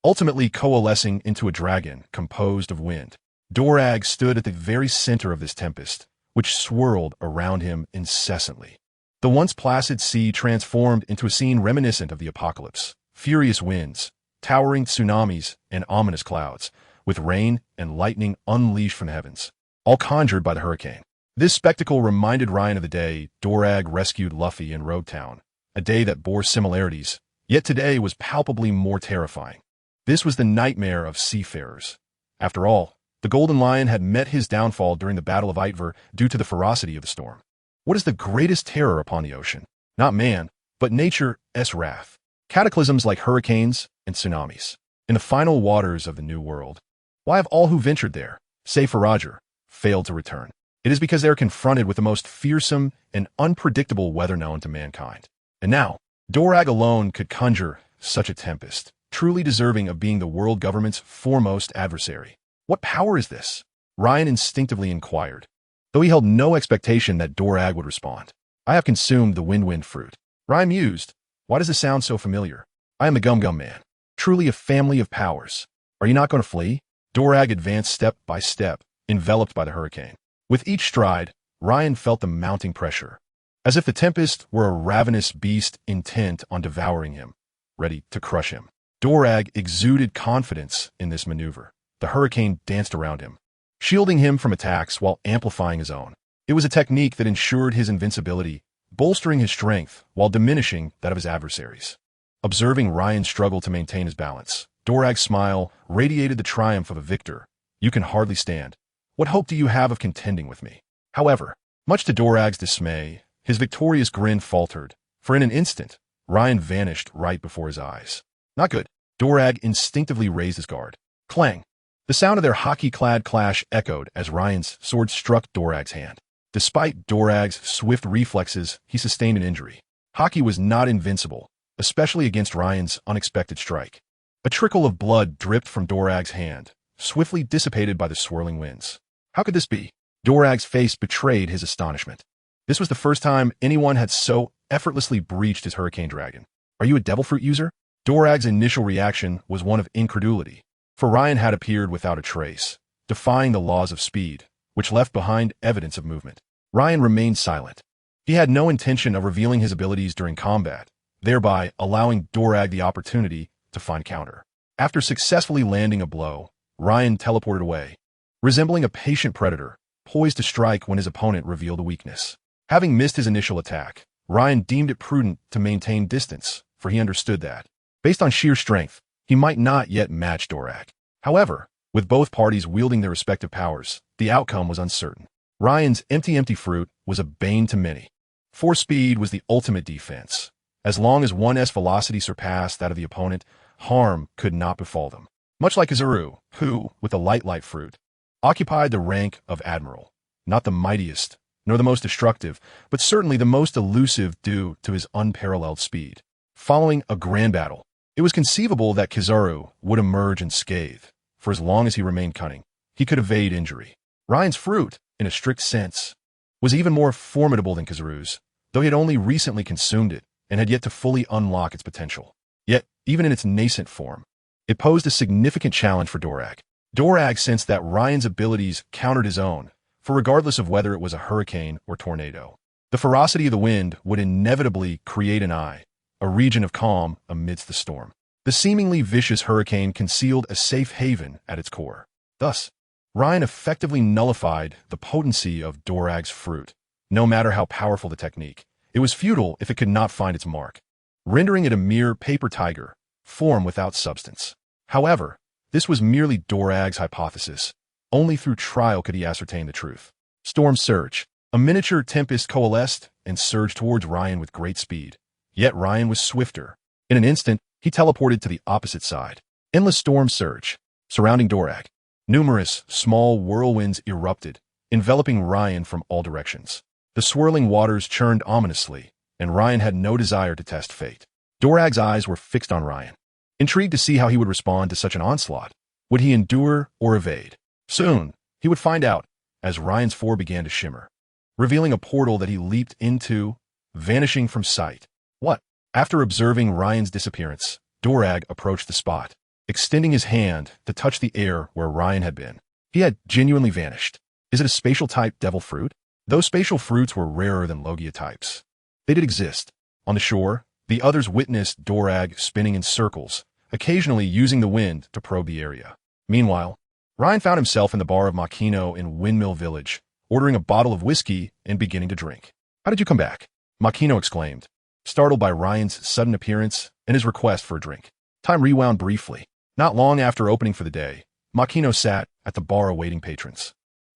ultimately coalescing into a dragon composed of wind. Dorag stood at the very center of this tempest, which swirled around him incessantly. The once placid sea transformed into a scene reminiscent of the apocalypse. Furious winds, towering tsunamis, and ominous clouds, with rain and lightning unleashed from the heavens, all conjured by the hurricane. This spectacle reminded Ryan of the day Dorag rescued Luffy in Road Town, a day that bore similarities, yet today was palpably more terrifying. This was the nightmare of seafarers. After all, the Golden Lion had met his downfall during the Battle of Eitver due to the ferocity of the storm. What is the greatest terror upon the ocean? Not man, but nature's wrath. Cataclysms like hurricanes and tsunamis. In the final waters of the New World, why have all who ventured there, save for Roger, failed to return? It is because they are confronted with the most fearsome and unpredictable weather known to mankind. And now, Dorag alone could conjure such a tempest, truly deserving of being the world government's foremost adversary. What power is this? Ryan instinctively inquired, though he held no expectation that Dorag would respond. I have consumed the wind fruit. Ryan mused. Why does this sound so familiar? I am the Gum Gum Man, truly a family of powers. Are you not going to flee? Dorag advanced step by step, enveloped by the hurricane. With each stride, Ryan felt the mounting pressure, as if the tempest were a ravenous beast intent on devouring him, ready to crush him. Dorag exuded confidence in this maneuver. The hurricane danced around him, shielding him from attacks while amplifying his own. It was a technique that ensured his invincibility, bolstering his strength while diminishing that of his adversaries. Observing Ryan struggle to maintain his balance, Dorag's smile radiated the triumph of a victor. You can hardly stand. What hope do you have of contending with me? However, much to Dorag's dismay, his victorious grin faltered, for in an instant, Ryan vanished right before his eyes. Not good. Dorag instinctively raised his guard. Clang! The sound of their hockey-clad clash echoed as Ryan's sword struck Dorag's hand. Despite Dorag's swift reflexes, he sustained an injury. Hockey was not invincible, especially against Ryan's unexpected strike. A trickle of blood dripped from Dorag's hand, swiftly dissipated by the swirling winds. How could this be? Dorag's face betrayed his astonishment. This was the first time anyone had so effortlessly breached his Hurricane Dragon. Are you a Devil Fruit user? Dorag's initial reaction was one of incredulity, for Ryan had appeared without a trace, defying the laws of speed, which left behind evidence of movement. Ryan remained silent. He had no intention of revealing his abilities during combat, thereby allowing Dorag the opportunity to find counter. After successfully landing a blow, Ryan teleported away, resembling a patient predator, poised to strike when his opponent revealed a weakness. Having missed his initial attack, Ryan deemed it prudent to maintain distance, for he understood that, based on sheer strength, he might not yet match Dorag. However, with both parties wielding their respective powers, the outcome was uncertain. Ryan's empty fruit was a bane to many. Force speed was the ultimate defense. As long as one's velocity surpassed that of the opponent, harm could not befall them. Much like Kizaru, who, with the light fruit, occupied the rank of Admiral, not the mightiest, nor the most destructive, but certainly the most elusive due to his unparalleled speed. Following a grand battle, it was conceivable that Kizaru would emerge unscathed, for as long as he remained cunning, he could evade injury. Ryan's fruit, in a strict sense, was even more formidable than Kizaru's, though he had only recently consumed it and had yet to fully unlock its potential. Yet, even in its nascent form, it posed a significant challenge for Dorag. Dorag sensed that Ryan's abilities countered his own, for regardless of whether it was a hurricane or tornado, the ferocity of the wind would inevitably create an eye, a region of calm amidst the storm. The seemingly vicious hurricane concealed a safe haven at its core. Thus, Ryan effectively nullified the potency of Dorag's fruit. No matter how powerful the technique, it was futile if it could not find its mark, rendering it a mere paper tiger, form without substance. However, this was merely Dorag's hypothesis. Only through trial could he ascertain the truth. Storm surge. A miniature tempest coalesced and surged towards Ryan with great speed. Yet Ryan was swifter. In an instant, he teleported to the opposite side. Endless storm surge, surrounding Dorag. Numerous, small whirlwinds erupted, enveloping Ryan from all directions. The swirling waters churned ominously, and Ryan had no desire to test fate. Dorag's eyes were fixed on Ryan, intrigued to see how he would respond to such an onslaught. Would he endure or evade? Soon, he would find out, as Ryan's form began to shimmer, revealing a portal that he leaped into, vanishing from sight. What? After observing Ryan's disappearance, Dorag approached the spot, extending his hand to touch the air where Ryan had been. He had genuinely vanished. Is it a spatial-type devil fruit? Those spatial fruits were rarer than Logia types. They did exist. On the shore, the others witnessed Dorag spinning in circles, occasionally using the wind to probe the area. Meanwhile, Ryan found himself in the bar of Makino in Windmill Village, ordering a bottle of whiskey and beginning to drink. How did you come back? Makino exclaimed, startled by Ryan's sudden appearance and his request for a drink. Time rewound briefly. Not long after opening for the day, Makino sat at the bar awaiting patrons.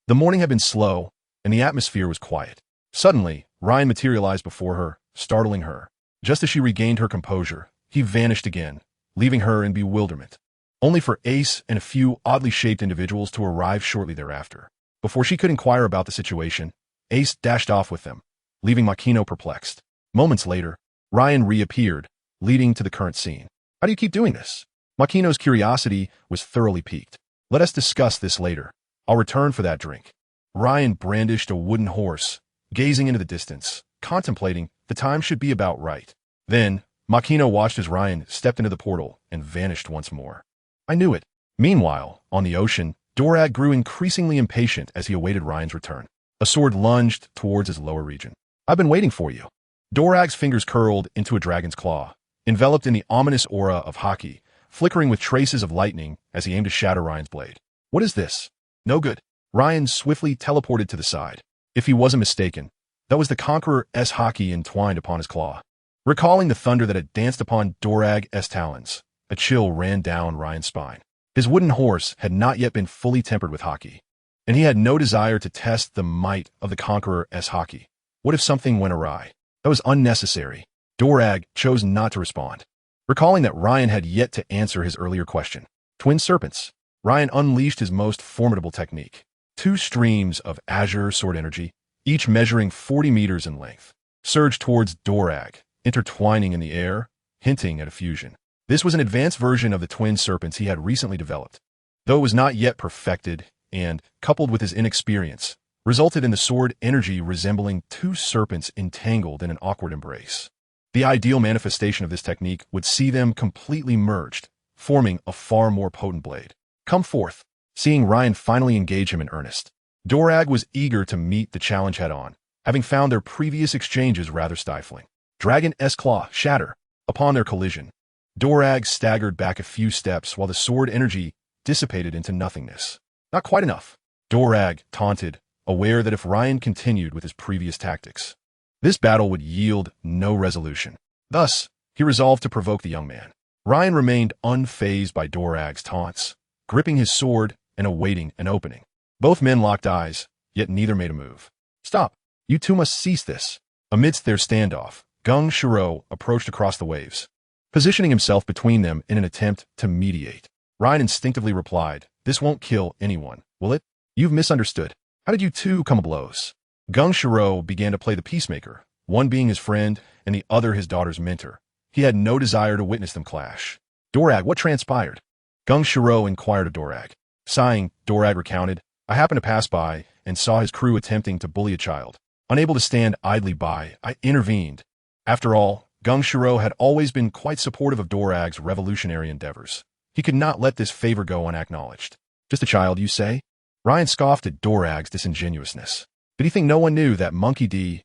The morning had been slow, and the atmosphere was quiet. Suddenly, Ryan materialized before her, startling her. Just as she regained her composure, he vanished again, leaving her in bewilderment, only for Ace and a few oddly shaped individuals to arrive shortly thereafter. Before she could inquire about the situation, Ace dashed off with them, leaving Makino perplexed. Moments later, Ryan reappeared, leading to the current scene. How do you keep doing this? Makino's curiosity was thoroughly piqued. Let us discuss this later. I'll return for that drink. Ryan brandished a wooden horse, gazing into the distance, contemplating the time should be about right. Then, Makino watched as Ryan stepped into the portal and vanished once more. I knew it. Meanwhile, on the ocean, Dorag grew increasingly impatient as he awaited Ryan's return. A sword lunged towards his lower region. I've been waiting for you. Dorag's fingers curled into a dragon's claw, enveloped in the ominous aura of Haki, flickering with traces of lightning as he aimed to shatter Ryan's blade. What is this? No good. Ryan swiftly teleported to the side. If he wasn't mistaken, that was the Conqueror's Haki entwined upon his claw. Recalling the thunder that had danced upon Dorag's talons, a chill ran down Ryan's spine. His wooden horse had not yet been fully tempered with Haki. and he had no desire to test the might of the Conqueror's haki. What if something went awry? That was unnecessary. Dorag chose not to respond. Recalling that Ryan had yet to answer his earlier question. Twin serpents. Ryan unleashed his most formidable technique. 2 streams of azure sword energy, each measuring 40 meters in length, surged towards Dorag, intertwining in the air, hinting at a fusion. This was an advanced version of the twin serpents he had recently developed, though it was not yet perfected and, coupled with his inexperience, resulted in the sword energy resembling 2 serpents entangled in an awkward embrace. The ideal manifestation of this technique would see them completely merged, forming a far more potent blade. Come forth. Seeing Ryan finally engage him in earnest, Dorag was eager to meet the challenge head-on, having found their previous exchanges rather stifling. Dragon's claw shatter. Upon their collision, Dorag staggered back a few steps while the sword energy dissipated into nothingness. Not quite enough. Dorag taunted, aware that if Ryan continued with his previous tactics, this battle would yield no resolution. Thus, he resolved to provoke the young man. Ryan remained unfazed by Dorag's taunts, gripping his sword and awaiting an opening. Both men locked eyes, yet neither made a move. Stop. You two must cease this. Amidst their standoff, Gung Shiro approached across the waves, positioning himself between them in an attempt to mediate. Ryan instinctively replied, "This won't kill anyone, will it? You've misunderstood. How did you two come to blows?" Gung Shiro began to play the peacemaker, one being his friend and the other his daughter's mentor. He had no desire to witness them clash. Dorag, what transpired? Gung Shiro inquired of Dorag. Sighing, Dorag recounted, "I happened to pass by and saw his crew attempting to bully a child. Unable to stand idly by, I intervened." After all, Gung Shiro had always been quite supportive of Dorag's revolutionary endeavors. He could not let this favor go unacknowledged. Just a child, you say? Ryan scoffed at Dorag's disingenuousness. Did he think no one knew that Monkey D.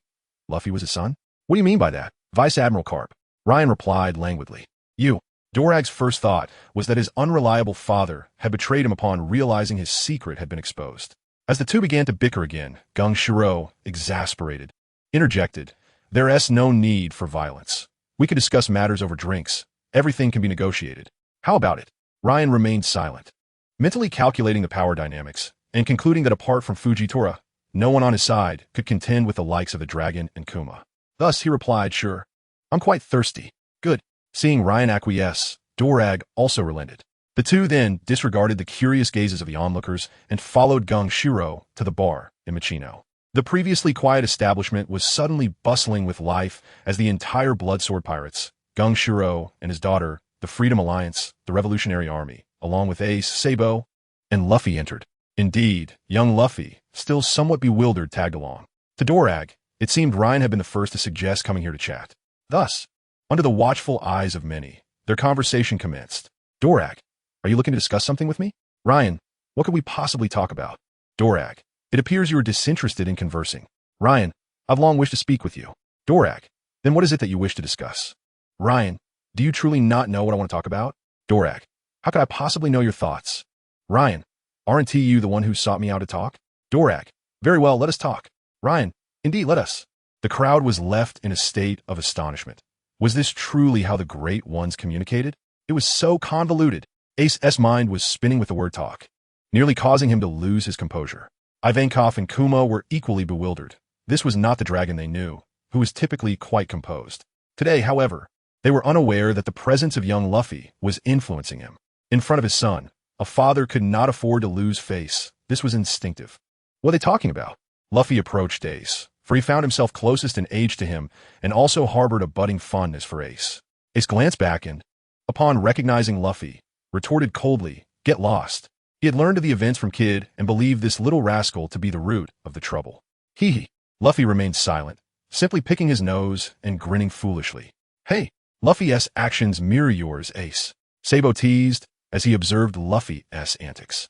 Luffy was his son? What do you mean by that? Vice Admiral Carp. Ryan replied languidly. You. Dorag's first thought was that his unreliable father had betrayed him upon realizing his secret had been exposed. As the two began to bicker again, Gung Shiro, exasperated, interjected, "There's no need for violence. We could discuss matters over drinks. Everything can be negotiated. How about it?" Ryan remained silent, mentally calculating the power dynamics, and concluding that apart from Fujitora, no one on his side could contend with the likes of the dragon and Kuma. Thus he replied, "Sure. I'm quite thirsty." Good. Seeing Ryan acquiesce, Dorag also relented. The two then disregarded the curious gazes of the onlookers and followed Gung Shiro to the bar in Machino. The previously quiet establishment was suddenly bustling with life as the entire Bloodsword Pirates, Gung Shiro and his daughter, the Freedom Alliance, the Revolutionary Army, along with Ace, Sabo, and Luffy entered. Indeed, young Luffy, still somewhat bewildered, tagged along. To Dorag, it seemed Ryan had been the first to suggest coming here to chat. Thus, under the watchful eyes of many, their conversation commenced. Dorag, are you looking to discuss something with me? Ryan, what could we possibly talk about? Dorag, it appears you are disinterested in conversing. Ryan, I've long wished to speak with you. Dorag, then what is it that you wish to discuss? Ryan, do you truly not know what I want to talk about? Dorag, how could I possibly know your thoughts? Ryan, aren't you the one who sought me out to talk? Dorag, very well, let us talk. Ryan, indeed, let us. The crowd was left in a state of astonishment. Was this truly how the Great Ones communicated? It was so convoluted. Ace's mind was spinning with the word talk, nearly causing him to lose his composure. Ivankov and Kuma were equally bewildered. This was not the dragon they knew, who was typically quite composed. Today, however, they were unaware that the presence of young Luffy was influencing him. In front of his son, a father could not afford to lose face. This was instinctive. What are they talking about? Luffy approached Ace, for he found himself closest in age to him and also harbored a budding fondness for Ace. Ace glanced back and, upon recognizing Luffy, retorted coldly, "Get lost." He had learned of the events from Kid and believed this little rascal to be the root of the trouble. Hee. Luffy remained silent, simply picking his nose and grinning foolishly. Hey, Luffy's actions mirror yours, Ace. Sabo teased as he observed Luffy's antics.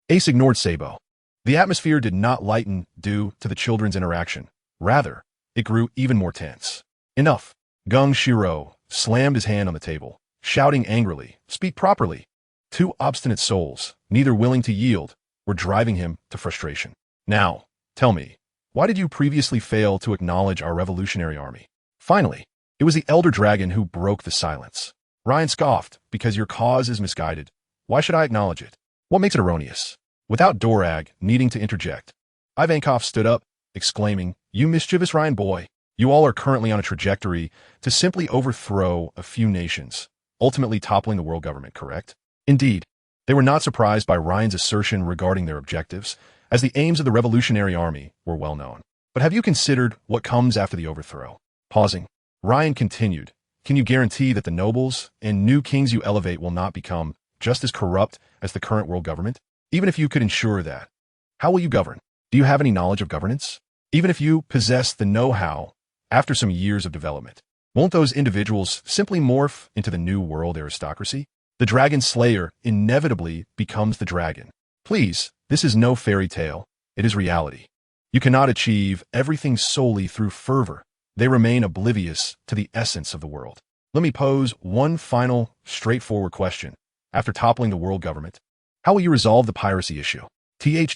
Ace ignored Sabo. The atmosphere did not lighten due to the children's interaction. Rather, it grew even more tense. Enough. Gung Shiro slammed his hand on the table, shouting angrily, "Speak properly." Two obstinate souls, neither willing to yield, were driving him to frustration. Now, tell me, why did you previously fail to acknowledge our revolutionary army? Finally, it was the elder dragon who broke the silence. Ryan scoffed, "Because your cause is misguided. Why should I acknowledge it? What makes it erroneous?" Without Dorag needing to interject, Ivankov stood up, exclaiming, "You mischievous Ryan boy, you all are currently on a trajectory to simply overthrow a few nations, ultimately toppling the world government, correct?" Indeed, they were not surprised by Ryan's assertion regarding their objectives, as the aims of the Revolutionary Army were well known. But have you considered what comes after the overthrow? Pausing, Ryan continued, "Can you guarantee that the nobles and new kings you elevate will not become just as corrupt as the current world government? Even if you could ensure that, how will you govern? Do you have any knowledge of governance? Even if you possess the know-how after some years of development, won't those individuals simply morph into the new world aristocracy? The dragon slayer inevitably becomes the dragon. Please, this is no fairy tale. It is reality. You cannot achieve everything solely through fervor. They remain oblivious to the essence of the world. Let me pose one final, straightforward question. After toppling the world government, how will you resolve the piracy issue? Teach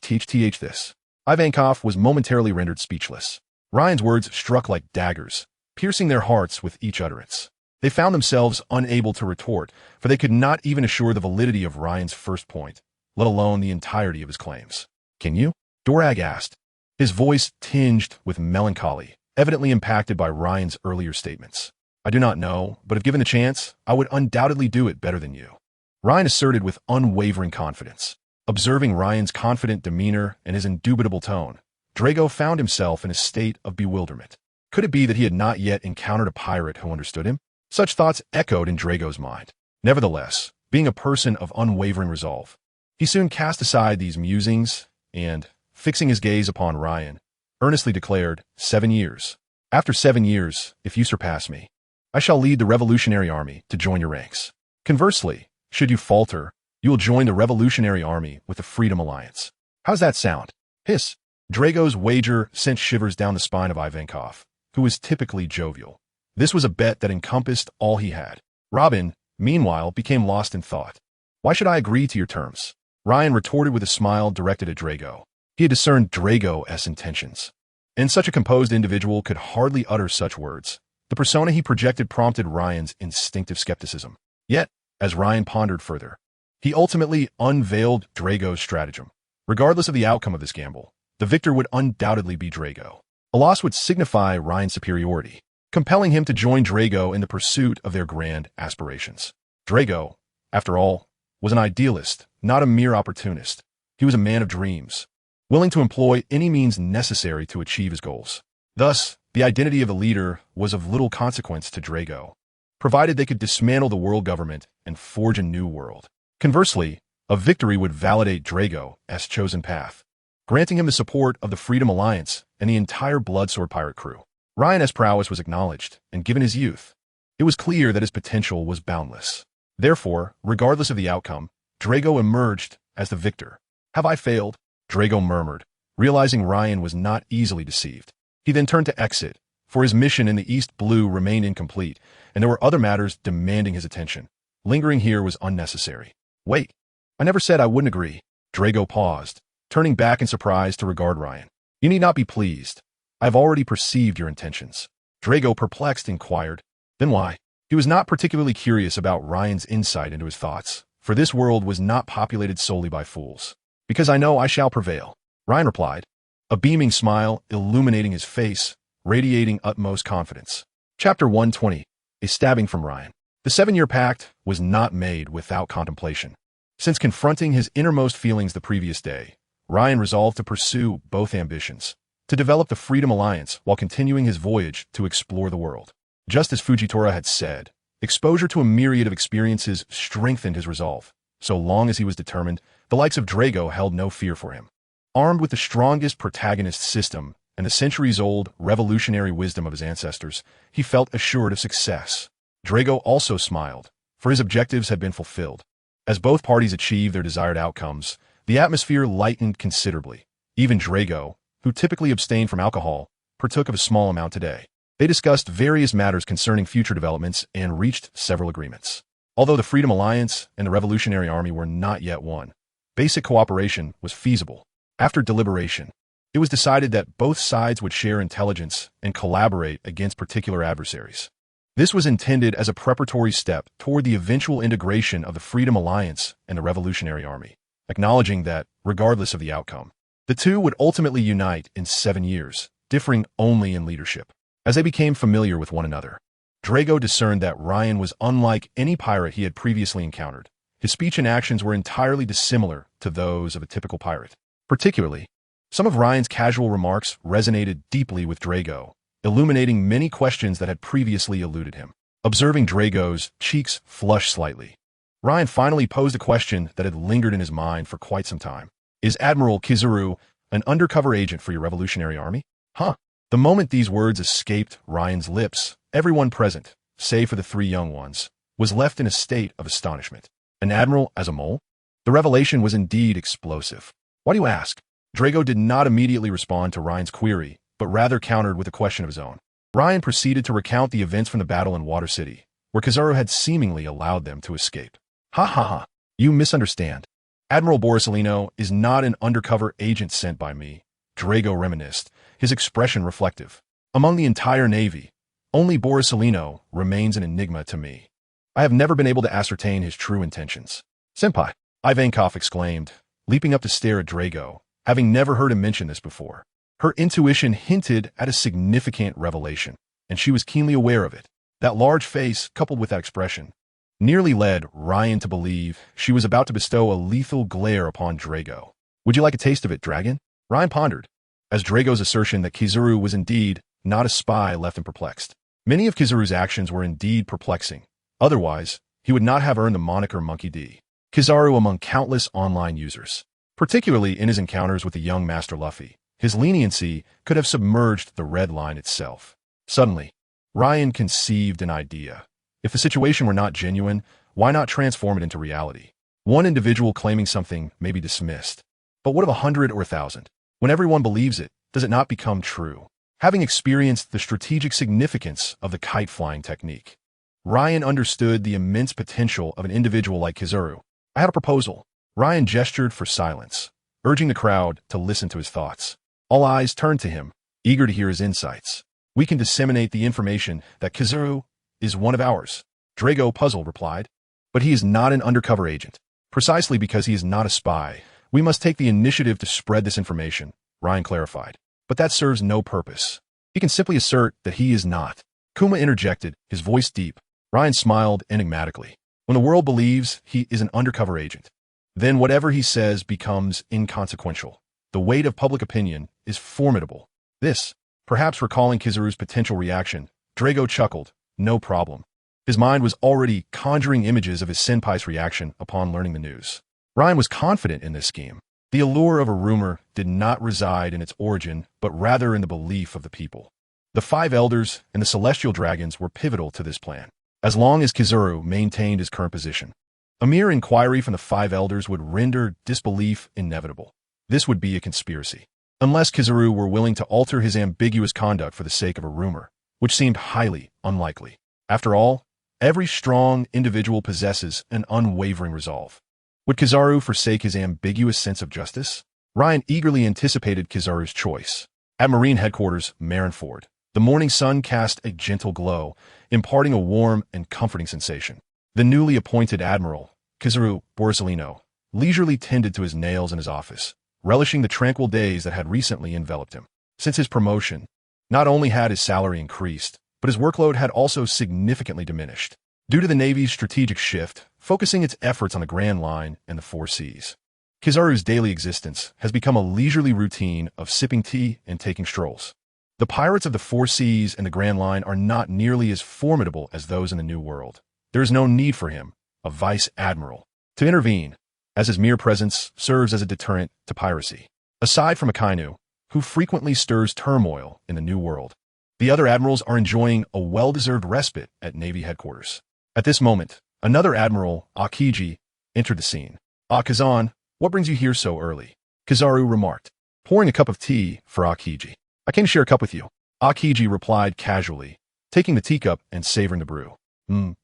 this. Ivankov was momentarily rendered speechless. Ryan's words struck like daggers, piercing their hearts with each utterance. They found themselves unable to retort, for they could not even assure the validity of Ryan's first point, let alone the entirety of his claims. Can you? Dorag asked, his voice tinged with melancholy, evidently impacted by Ryan's earlier statements. I do not know, but if given the chance, I would undoubtedly do it better than you. Ryan asserted with unwavering confidence. Observing Ryan's confident demeanor and his indubitable tone, Drago found himself in a state of bewilderment. Could it be that he had not yet encountered a pirate who understood him? Such thoughts echoed in Drago's mind. Nevertheless, being a person of unwavering resolve, he soon cast aside these musings and, fixing his gaze upon Ryan, earnestly declared, 7 years. After 7 years, if you surpass me, I shall lead the Revolutionary Army to join your ranks. Conversely, should you falter, you will join the Revolutionary Army with the Freedom Alliance. How's that sound? Hiss. Drago's wager sent shivers down the spine of Ivankov, who was typically jovial. This was a bet that encompassed all he had. Robin, meanwhile, became lost in thought. Why should I agree to your terms? Ryan retorted with a smile directed at Drago. He had discerned Drago's intentions. And such a composed individual could hardly utter such words. The persona he projected prompted Ryan's instinctive skepticism. Yet, as Ryan pondered further, he ultimately unveiled Drago's stratagem. Regardless of the outcome of this gamble, the victor would undoubtedly be Drago. A loss would signify Ryan's superiority, compelling him to join Drago in the pursuit of their grand aspirations. Drago, after all, was an idealist, not a mere opportunist. He was a man of dreams, willing to employ any means necessary to achieve his goals. Thus, the identity of the leader was of little consequence to Drago, provided they could dismantle the world government and forge a new world. Conversely, a victory would validate Drago's chosen path, granting him the support of the Freedom Alliance and the entire Bloodsword pirate crew. Ryan's prowess was acknowledged, and given his youth, it was clear that his potential was boundless. Therefore, regardless of the outcome, Drago emerged as the victor. Have I failed? Drago murmured, realizing Ryan was not easily deceived. He then turned to exit, for his mission in the East Blue remained incomplete, and there were other matters demanding his attention. Lingering here was unnecessary. Wait, I never said I wouldn't agree. Drago paused, turning back in surprise to regard Ryan. You need not be pleased. I've already perceived your intentions. Drago, perplexed, inquired. Then why? He was not particularly curious about Ryan's insight into his thoughts, for this world was not populated solely by fools. Because I know I shall prevail, Ryan replied, a beaming smile illuminating his face, radiating utmost confidence. Chapter 120. A stabbing from Ryan. The 7-year pact was not made without contemplation. Since confronting his innermost feelings the previous day, Ryan resolved to pursue both ambitions, to develop the Freedom Alliance while continuing his voyage to explore the world. Just as Fujitora had said, exposure to a myriad of experiences strengthened his resolve. So long as he was determined, the likes of Drago held no fear for him. Armed with the strongest protagonist system and the centuries-old revolutionary wisdom of his ancestors, he felt assured of success. Drago also smiled, for his objectives had been fulfilled. As both parties achieved their desired outcomes, the atmosphere lightened considerably. Even Drago, who typically abstained from alcohol, partook of a small amount today. They discussed various matters concerning future developments and reached several agreements. Although the Freedom Alliance and the Revolutionary Army were not yet one, basic cooperation was feasible. After deliberation, it was decided that both sides would share intelligence and collaborate against particular adversaries. This was intended as a preparatory step toward the eventual integration of the Freedom Alliance and the Revolutionary Army, acknowledging that, regardless of the outcome, the two would ultimately unite in 7 years, differing only in leadership. As they became familiar with one another, Drago discerned that Ryan was unlike any pirate he had previously encountered. His speech and actions were entirely dissimilar to those of a typical pirate. Particularly, some of Ryan's casual remarks resonated deeply with Drago, illuminating many questions that had previously eluded him. Observing Drago's cheeks flush slightly, Ryan finally posed a question that had lingered in his mind for quite some time. Is Admiral Kizaru an undercover agent for your Revolutionary Army? Huh. The moment these words escaped Ryan's lips, everyone present, save for the 3 young ones, was left in a state of astonishment. An admiral as a mole? The revelation was indeed explosive. Why do you ask? Drago did not immediately respond to Ryan's query, but rather countered with a question of his own. Ryan proceeded to recount the events from the battle in Water City, where Kizaru had seemingly allowed them to escape. Ha ha ha. You misunderstand. Admiral Borsalino is not an undercover agent sent by me, Drago reminisced, his expression reflective. Among the entire Navy, only Borsalino remains an enigma to me. I have never been able to ascertain his true intentions. Senpai, Ivankov exclaimed, leaping up to stare at Drago, having never heard him mention this before. Her intuition hinted at a significant revelation, and she was keenly aware of it. That large face, coupled with that expression, nearly led Ryan to believe she was about to bestow a lethal glare upon Drago. Would you like a taste of it, Dragon? Ryan pondered, as Drago's assertion that Kizaru was indeed not a spy left him perplexed. Many of Kizaru's actions were indeed perplexing. Otherwise, he would not have earned the moniker Monkey D. Kizaru among countless online users. Particularly in his encounters with the young Master Luffy, his leniency could have submerged the Red Line itself. Suddenly, Ryan conceived an idea. If the situation were not genuine, why not transform it into reality? One individual claiming something may be dismissed. But what of 100 or 1,000? When everyone believes it, does it not become true? Having experienced the strategic significance of the kite-flying technique, Ryan understood the immense potential of an individual like Kizaru. I had a proposal. Ryan gestured for silence, urging the crowd to listen to his thoughts. All eyes turned to him, eager to hear his insights. We can disseminate the information that Kizaru is one of ours, Drago, puzzled, replied. But he is not an undercover agent. Precisely because he is not a spy, we must take the initiative to spread this information, Ryan clarified. But that serves no purpose. He can simply assert that he is not. Kuma interjected, his voice deep. Ryan smiled enigmatically. When the world believes he is an undercover agent, then whatever he says becomes inconsequential. The weight of public opinion is formidable. This, perhaps recalling Kizaru's potential reaction, Drago chuckled. No problem. His mind was already conjuring images of his senpai's reaction upon learning the news. Ryan was confident in this scheme. The allure of a rumor did not reside in its origin, but rather in the belief of the people. The 5 elders and the celestial dragons were pivotal to this plan. As long as Kizaru maintained his current position, a mere inquiry from the 5 elders would render disbelief inevitable. This would be a conspiracy. Unless Kizaru were willing to alter his ambiguous conduct for the sake of a rumor, which seemed highly unlikely. After all, every strong individual possesses an unwavering resolve. Would Kizaru forsake his ambiguous sense of justice? Ryan eagerly anticipated Kizaru's choice. At Marine Headquarters, Marineford, the morning sun cast a gentle glow, imparting a warm and comforting sensation. The newly appointed Admiral, Kizaru Borsalino, leisurely tended to his nails in his office, relishing the tranquil days that had recently enveloped him. Since his promotion, not only had his salary increased, but his workload had also significantly diminished, due to the Navy's strategic shift, focusing its efforts on the Grand Line and the 4 Seas. Kizaru's daily existence has become a leisurely routine of sipping tea and taking strolls. The pirates of the 4 Seas and the Grand Line are not nearly as formidable as those in the New World. There is no need for him, a vice admiral, to intervene, as his mere presence serves as a deterrent to piracy. Aside from Akainu, who frequently stirs turmoil in the New World, the other admirals are enjoying a well-deserved respite at Navy headquarters. At this moment, another admiral, Akiji, entered the scene. Kazan, what brings you here so early? Kizaru remarked, pouring a cup of tea for Akiji. I came to share a cup with you. Akiji replied casually, taking the teacup and savoring the brew.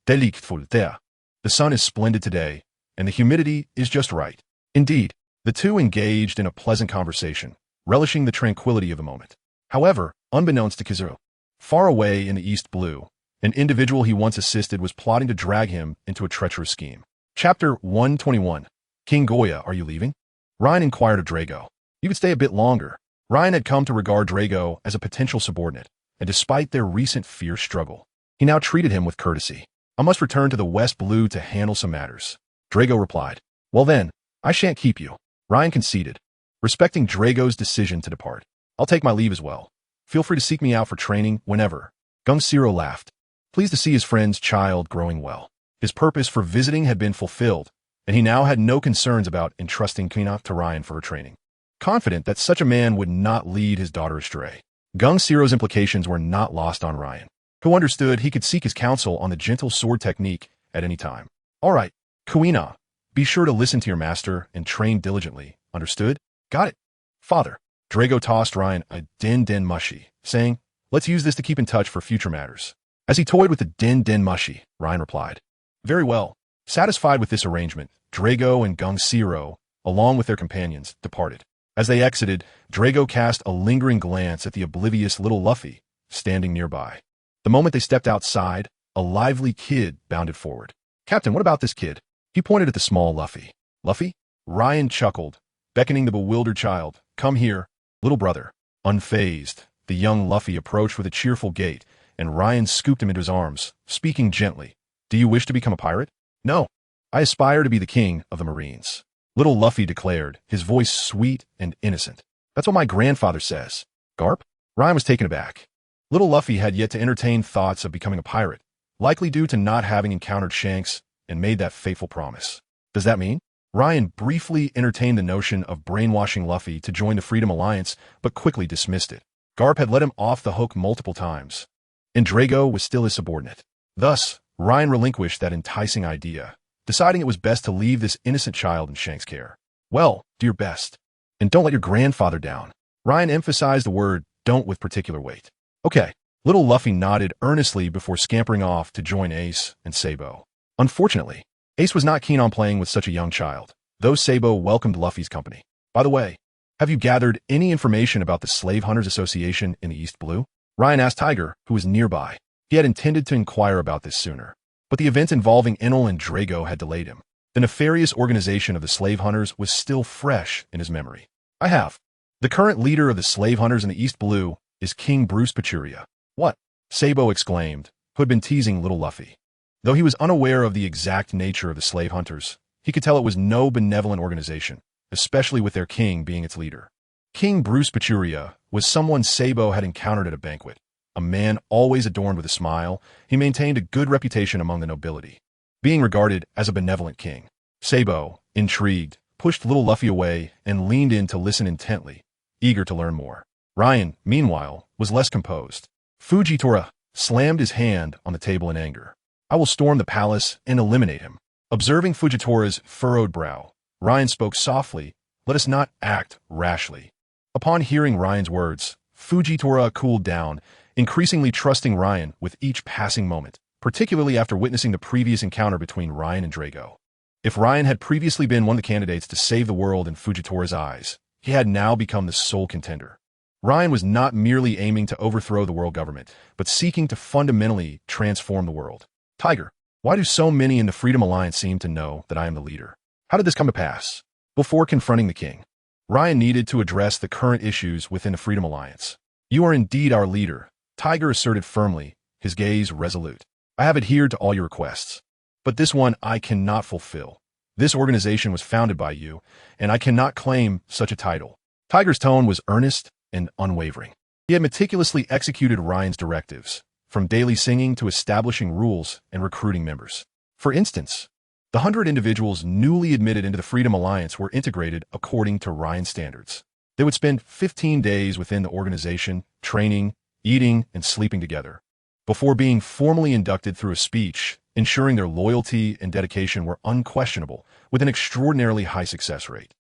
Delightful there. The sun is splendid today, and the humidity is just right. Indeed, the two engaged in a pleasant conversation, relishing the tranquility of the moment. However, unbeknownst to Kizaru, far away in the East Blue, an individual he once assisted was plotting to drag him into a treacherous scheme. Chapter 121. King Goya, are you leaving? Ryan inquired of Drago. You could stay a bit longer. Ryan had come to regard Drago as a potential subordinate, and despite their recent fierce struggle, he now treated him with courtesy. I must return to the West Blue to handle some matters. Drago replied. Well then, I shan't keep you. Ryan conceded, respecting Drago's decision to depart. I'll take my leave as well. Feel free to seek me out for training whenever. Gung Siro laughed, pleased to see his friend's child growing well. His purpose for visiting had been fulfilled, and he now had no concerns about entrusting Kina to Ryan for her training. Confident that such a man would not lead his daughter astray, Gung Siro's implications were not lost on Ryan, who understood he could seek his counsel on the gentle sword technique at any time. All right, Kuina, be sure to listen to your master and train diligently. Understood? Got it. Father. Drago tossed Ryan a den mushi, saying, let's use this to keep in touch for future matters. As he toyed with the den mushi, Ryan replied, very well. Satisfied with this arrangement, Drago and Gung Siro, along with their companions, departed. As they exited, Drago cast a lingering glance at the oblivious little Luffy, standing nearby. The moment they stepped outside, a lively kid bounded forward. Captain, what about this kid? He pointed at the small Luffy. Luffy? Ryan chuckled, beckoning the bewildered child. Come here, little brother. Unfazed, the young Luffy approached with a cheerful gait, and Ryan scooped him into his arms, speaking gently. Do you wish to become a pirate? No. I aspire to be the king of the Marines. Little Luffy declared, his voice sweet and innocent. That's what my grandfather says. Garp? Ryan was taken aback. Little Luffy had yet to entertain thoughts of becoming a pirate, likely due to not having encountered Shanks and made that fateful promise. Does that mean? Ryan briefly entertained the notion of brainwashing Luffy to join the Freedom Alliance, but quickly dismissed it. Garp had let him off the hook multiple times, and Drago was still his subordinate. Thus, Ryan relinquished that enticing idea, deciding it was best to leave this innocent child in Shanks' care. Well, do your best. And don't let your grandfather down. Ryan emphasized the word don't with particular weight. Okay. Little Luffy nodded earnestly before scampering off to join Ace and Sabo. Unfortunately, Ace was not keen on playing with such a young child, though Sabo welcomed Luffy's company. By the way, have you gathered any information about the Slave Hunters Association in the East Blue? Ryan asked Tiger, who was nearby. He had intended to inquire about this sooner, but the event involving Enel and Drago had delayed him. The nefarious organization of the Slave Hunters was still fresh in his memory. I have. The current leader of the Slave Hunters in the East Blue is King Bruce Paturia. What? Sabo exclaimed, who had been teasing little Luffy. Though he was unaware of the exact nature of the Slave Hunters, he could tell it was no benevolent organization, especially with their king being its leader. King Bruce Paturia was someone Sabo had encountered at a banquet. A man always adorned with a smile, he maintained a good reputation among the nobility, being regarded as a benevolent king. Sabo, intrigued, pushed little Luffy away and leaned in to listen intently, eager to learn more. Ryan, meanwhile, was less composed. Fujitora slammed his hand on the table in anger. I will storm the palace and eliminate him. Observing Fujitora's furrowed brow, Ryan spoke softly, let us not act rashly. Upon hearing Ryan's words, Fujitora cooled down, increasingly trusting Ryan with each passing moment, particularly after witnessing the previous encounter between Ryan and Drago. If Ryan had previously been one of the candidates to save the world in Fujitora's eyes, he had now become the sole contender. Ryan was not merely aiming to overthrow the world government, but seeking to fundamentally transform the world. Tiger, why do so many in the Freedom Alliance seem to know that I am the leader? How did this come to pass? Before confronting the king, Ryan needed to address the current issues within the Freedom Alliance. You are indeed our leader, Tiger asserted firmly, his gaze resolute. I have adhered to all your requests, but this one I cannot fulfill. This organization was founded by you, and I cannot claim such a title. Tiger's tone was earnest and unwavering. He had meticulously executed Ryan's directives, from daily singing to establishing rules and recruiting members. For instance, the 100 individuals newly admitted into the Freedom Alliance were integrated according to Ryan's standards. They would spend 15 days within the organization, training, eating, and sleeping together, before being formally inducted through a speech, ensuring their loyalty and dedication were unquestionable, with an extraordinarily high success rate.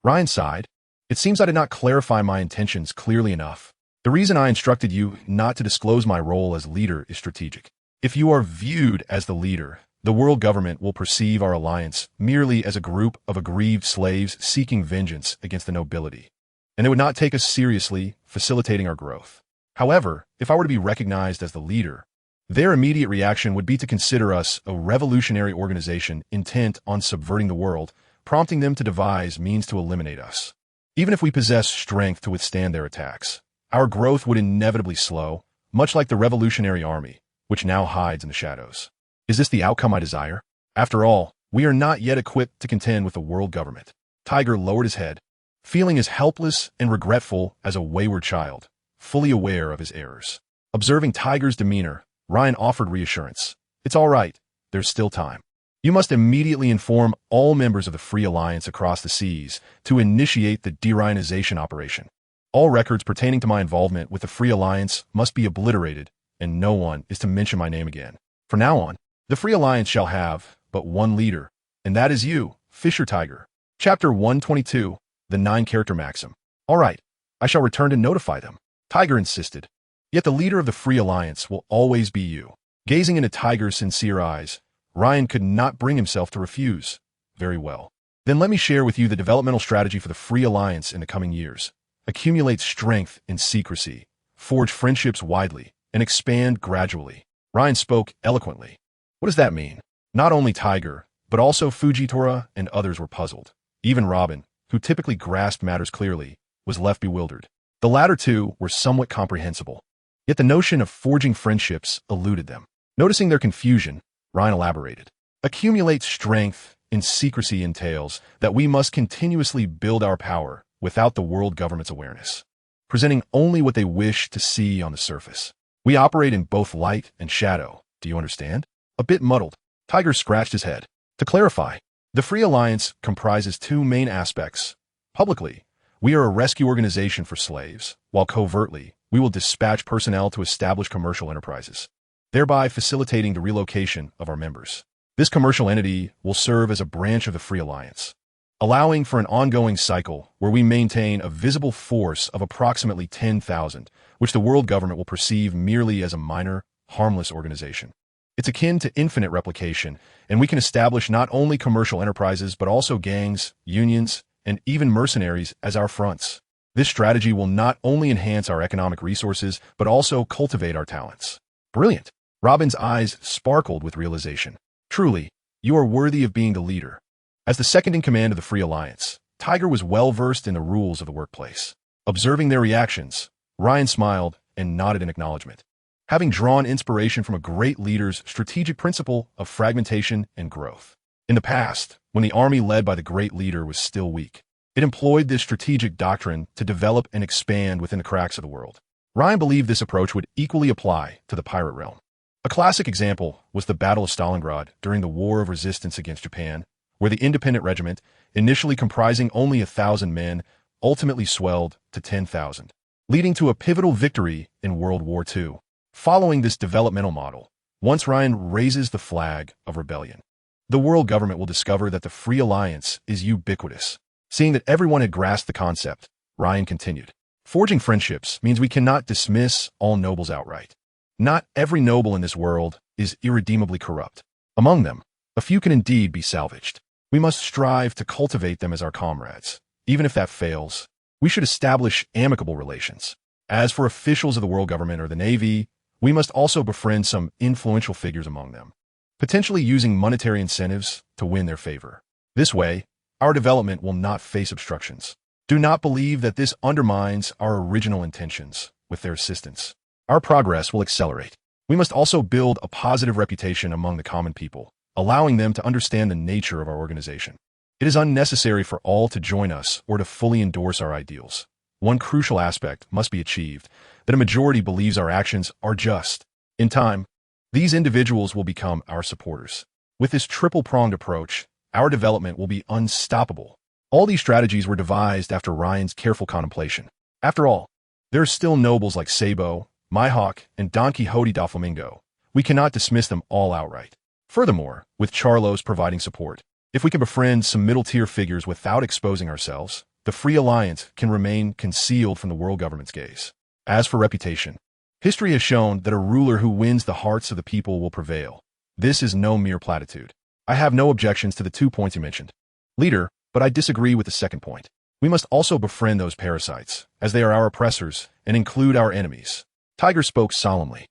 Ryan sighed. It seems I did not clarify my intentions clearly enough. The reason I instructed you not to disclose my role as leader is strategic. If you are viewed as the leader, the world government will perceive our alliance merely as a group of aggrieved slaves seeking vengeance against the nobility, and they would not take us seriously, facilitating our growth. However, if I were to be recognized as the leader, their immediate reaction would be to consider us a revolutionary organization intent on subverting the world prompting them to devise means to eliminate us. Even if we possess strength to withstand their attacks, our growth would inevitably slow, much like the Revolutionary Army, which now hides in the shadows. Is this the outcome I desire? After all, we are not yet equipped to contend with the world government. Tiger lowered his head, feeling as helpless and regretful as a wayward child, fully aware of his errors. Observing Tiger's demeanor, Ryan offered reassurance. It's all right. There's still time. You must immediately inform all members of the Free Alliance across the seas to initiate the de-Ryanization operation. All records pertaining to my involvement with the Free Alliance must be obliterated, and no one is to mention my name again. From now on, the Free Alliance shall have but one leader, and that is you, Fisher Tiger. Chapter 122, The 9-Character Maxim. All right, I shall return to notify them. Tiger insisted. Yet the leader of the Free Alliance will always be you. Gazing into Tiger's sincere eyes, Ryan could not bring himself to refuse. Very well. Then let me share with you the developmental strategy for the Free Alliance in the coming years. Accumulate strength in secrecy, forge friendships widely, and expand gradually. Ryan spoke eloquently. What does that mean? Not only Tiger, but also Fujitora and others were puzzled. Even Robin, who typically grasped matters clearly, was left bewildered. The latter two were somewhat comprehensible. Yet the notion of forging friendships eluded them. Noticing their confusion, Ryan elaborated. Accumulate strength in secrecy entails that we must continuously build our power without the world government's awareness, presenting only what they wish to see on the surface. We operate in both light and shadow. Do you understand? A bit muddled, Tiger scratched his head. To clarify, the Free Alliance comprises two main aspects. Publicly, we are a rescue organization for slaves, while covertly, we will dispatch personnel to establish commercial enterprises, thereby facilitating the relocation of our members. This commercial entity will serve as a branch of the Free Alliance, allowing for an ongoing cycle where we maintain a visible force of approximately 10,000, which the world government will perceive merely as a minor, harmless organization. It's akin to infinite replication, and we can establish not only commercial enterprises but also gangs, unions, and even mercenaries as our fronts. This strategy will not only enhance our economic resources but also cultivate our talents. Brilliant! Robin's eyes sparkled with realization. Truly, you are worthy of being the leader. As the second in command of the Free Alliance, Tiger was well versed in the rules of the workplace. Observing their reactions, Ryan smiled and nodded in acknowledgement. Having drawn inspiration from a great leader's strategic principle of fragmentation and growth. In the past, when the army led by the great leader was still weak, it employed this strategic doctrine to develop and expand within the cracks of the world. Ryan believed this approach would equally apply to the pirate realm. A classic example was the Battle of Stalingrad during the War of Resistance against Japan, where the independent regiment, initially comprising only 1,000 men, ultimately swelled to 10,000, leading to a pivotal victory in World War II. Following this developmental model, once Ryan raises the flag of rebellion, the world government will discover that the Free Alliance is ubiquitous. Seeing that everyone had grasped the concept, Ryan continued. Forging friendships means we cannot dismiss all nobles outright. Not every noble in this world is irredeemably corrupt. Among them, a few can indeed be salvaged. We must strive to cultivate them as our comrades. Even if that fails, we should establish amicable relations. As for officials of the world government or the Navy, we must also befriend some influential figures among them, potentially using monetary incentives to win their favor. This way, our development will not face obstructions. Do not believe that this undermines our original intentions. With their assistance, our progress will accelerate. We must also build a positive reputation among the common people, allowing them to understand the nature of our organization. It is unnecessary for all to join us or to fully endorse our ideals. One crucial aspect must be achieved, that a majority believes our actions are just. In time, these individuals will become our supporters. With this triple-pronged approach, our development will be unstoppable. All these strategies were devised after Ryan's careful contemplation. After all, there are still nobles like Sabo, Mihawk, and Don Quixote da Flamingo. We cannot dismiss them all outright. Furthermore, with Charlos providing support, if we can befriend some middle-tier figures without exposing ourselves, the Free Alliance can remain concealed from the world government's gaze. As for reputation, history has shown that a ruler who wins the hearts of the people will prevail. This is no mere platitude. I have no objections to the 2 points you mentioned, leader, but I disagree with the second point. We must also befriend those parasites, as they are our oppressors, and include our enemies. Tiger spoke solemnly.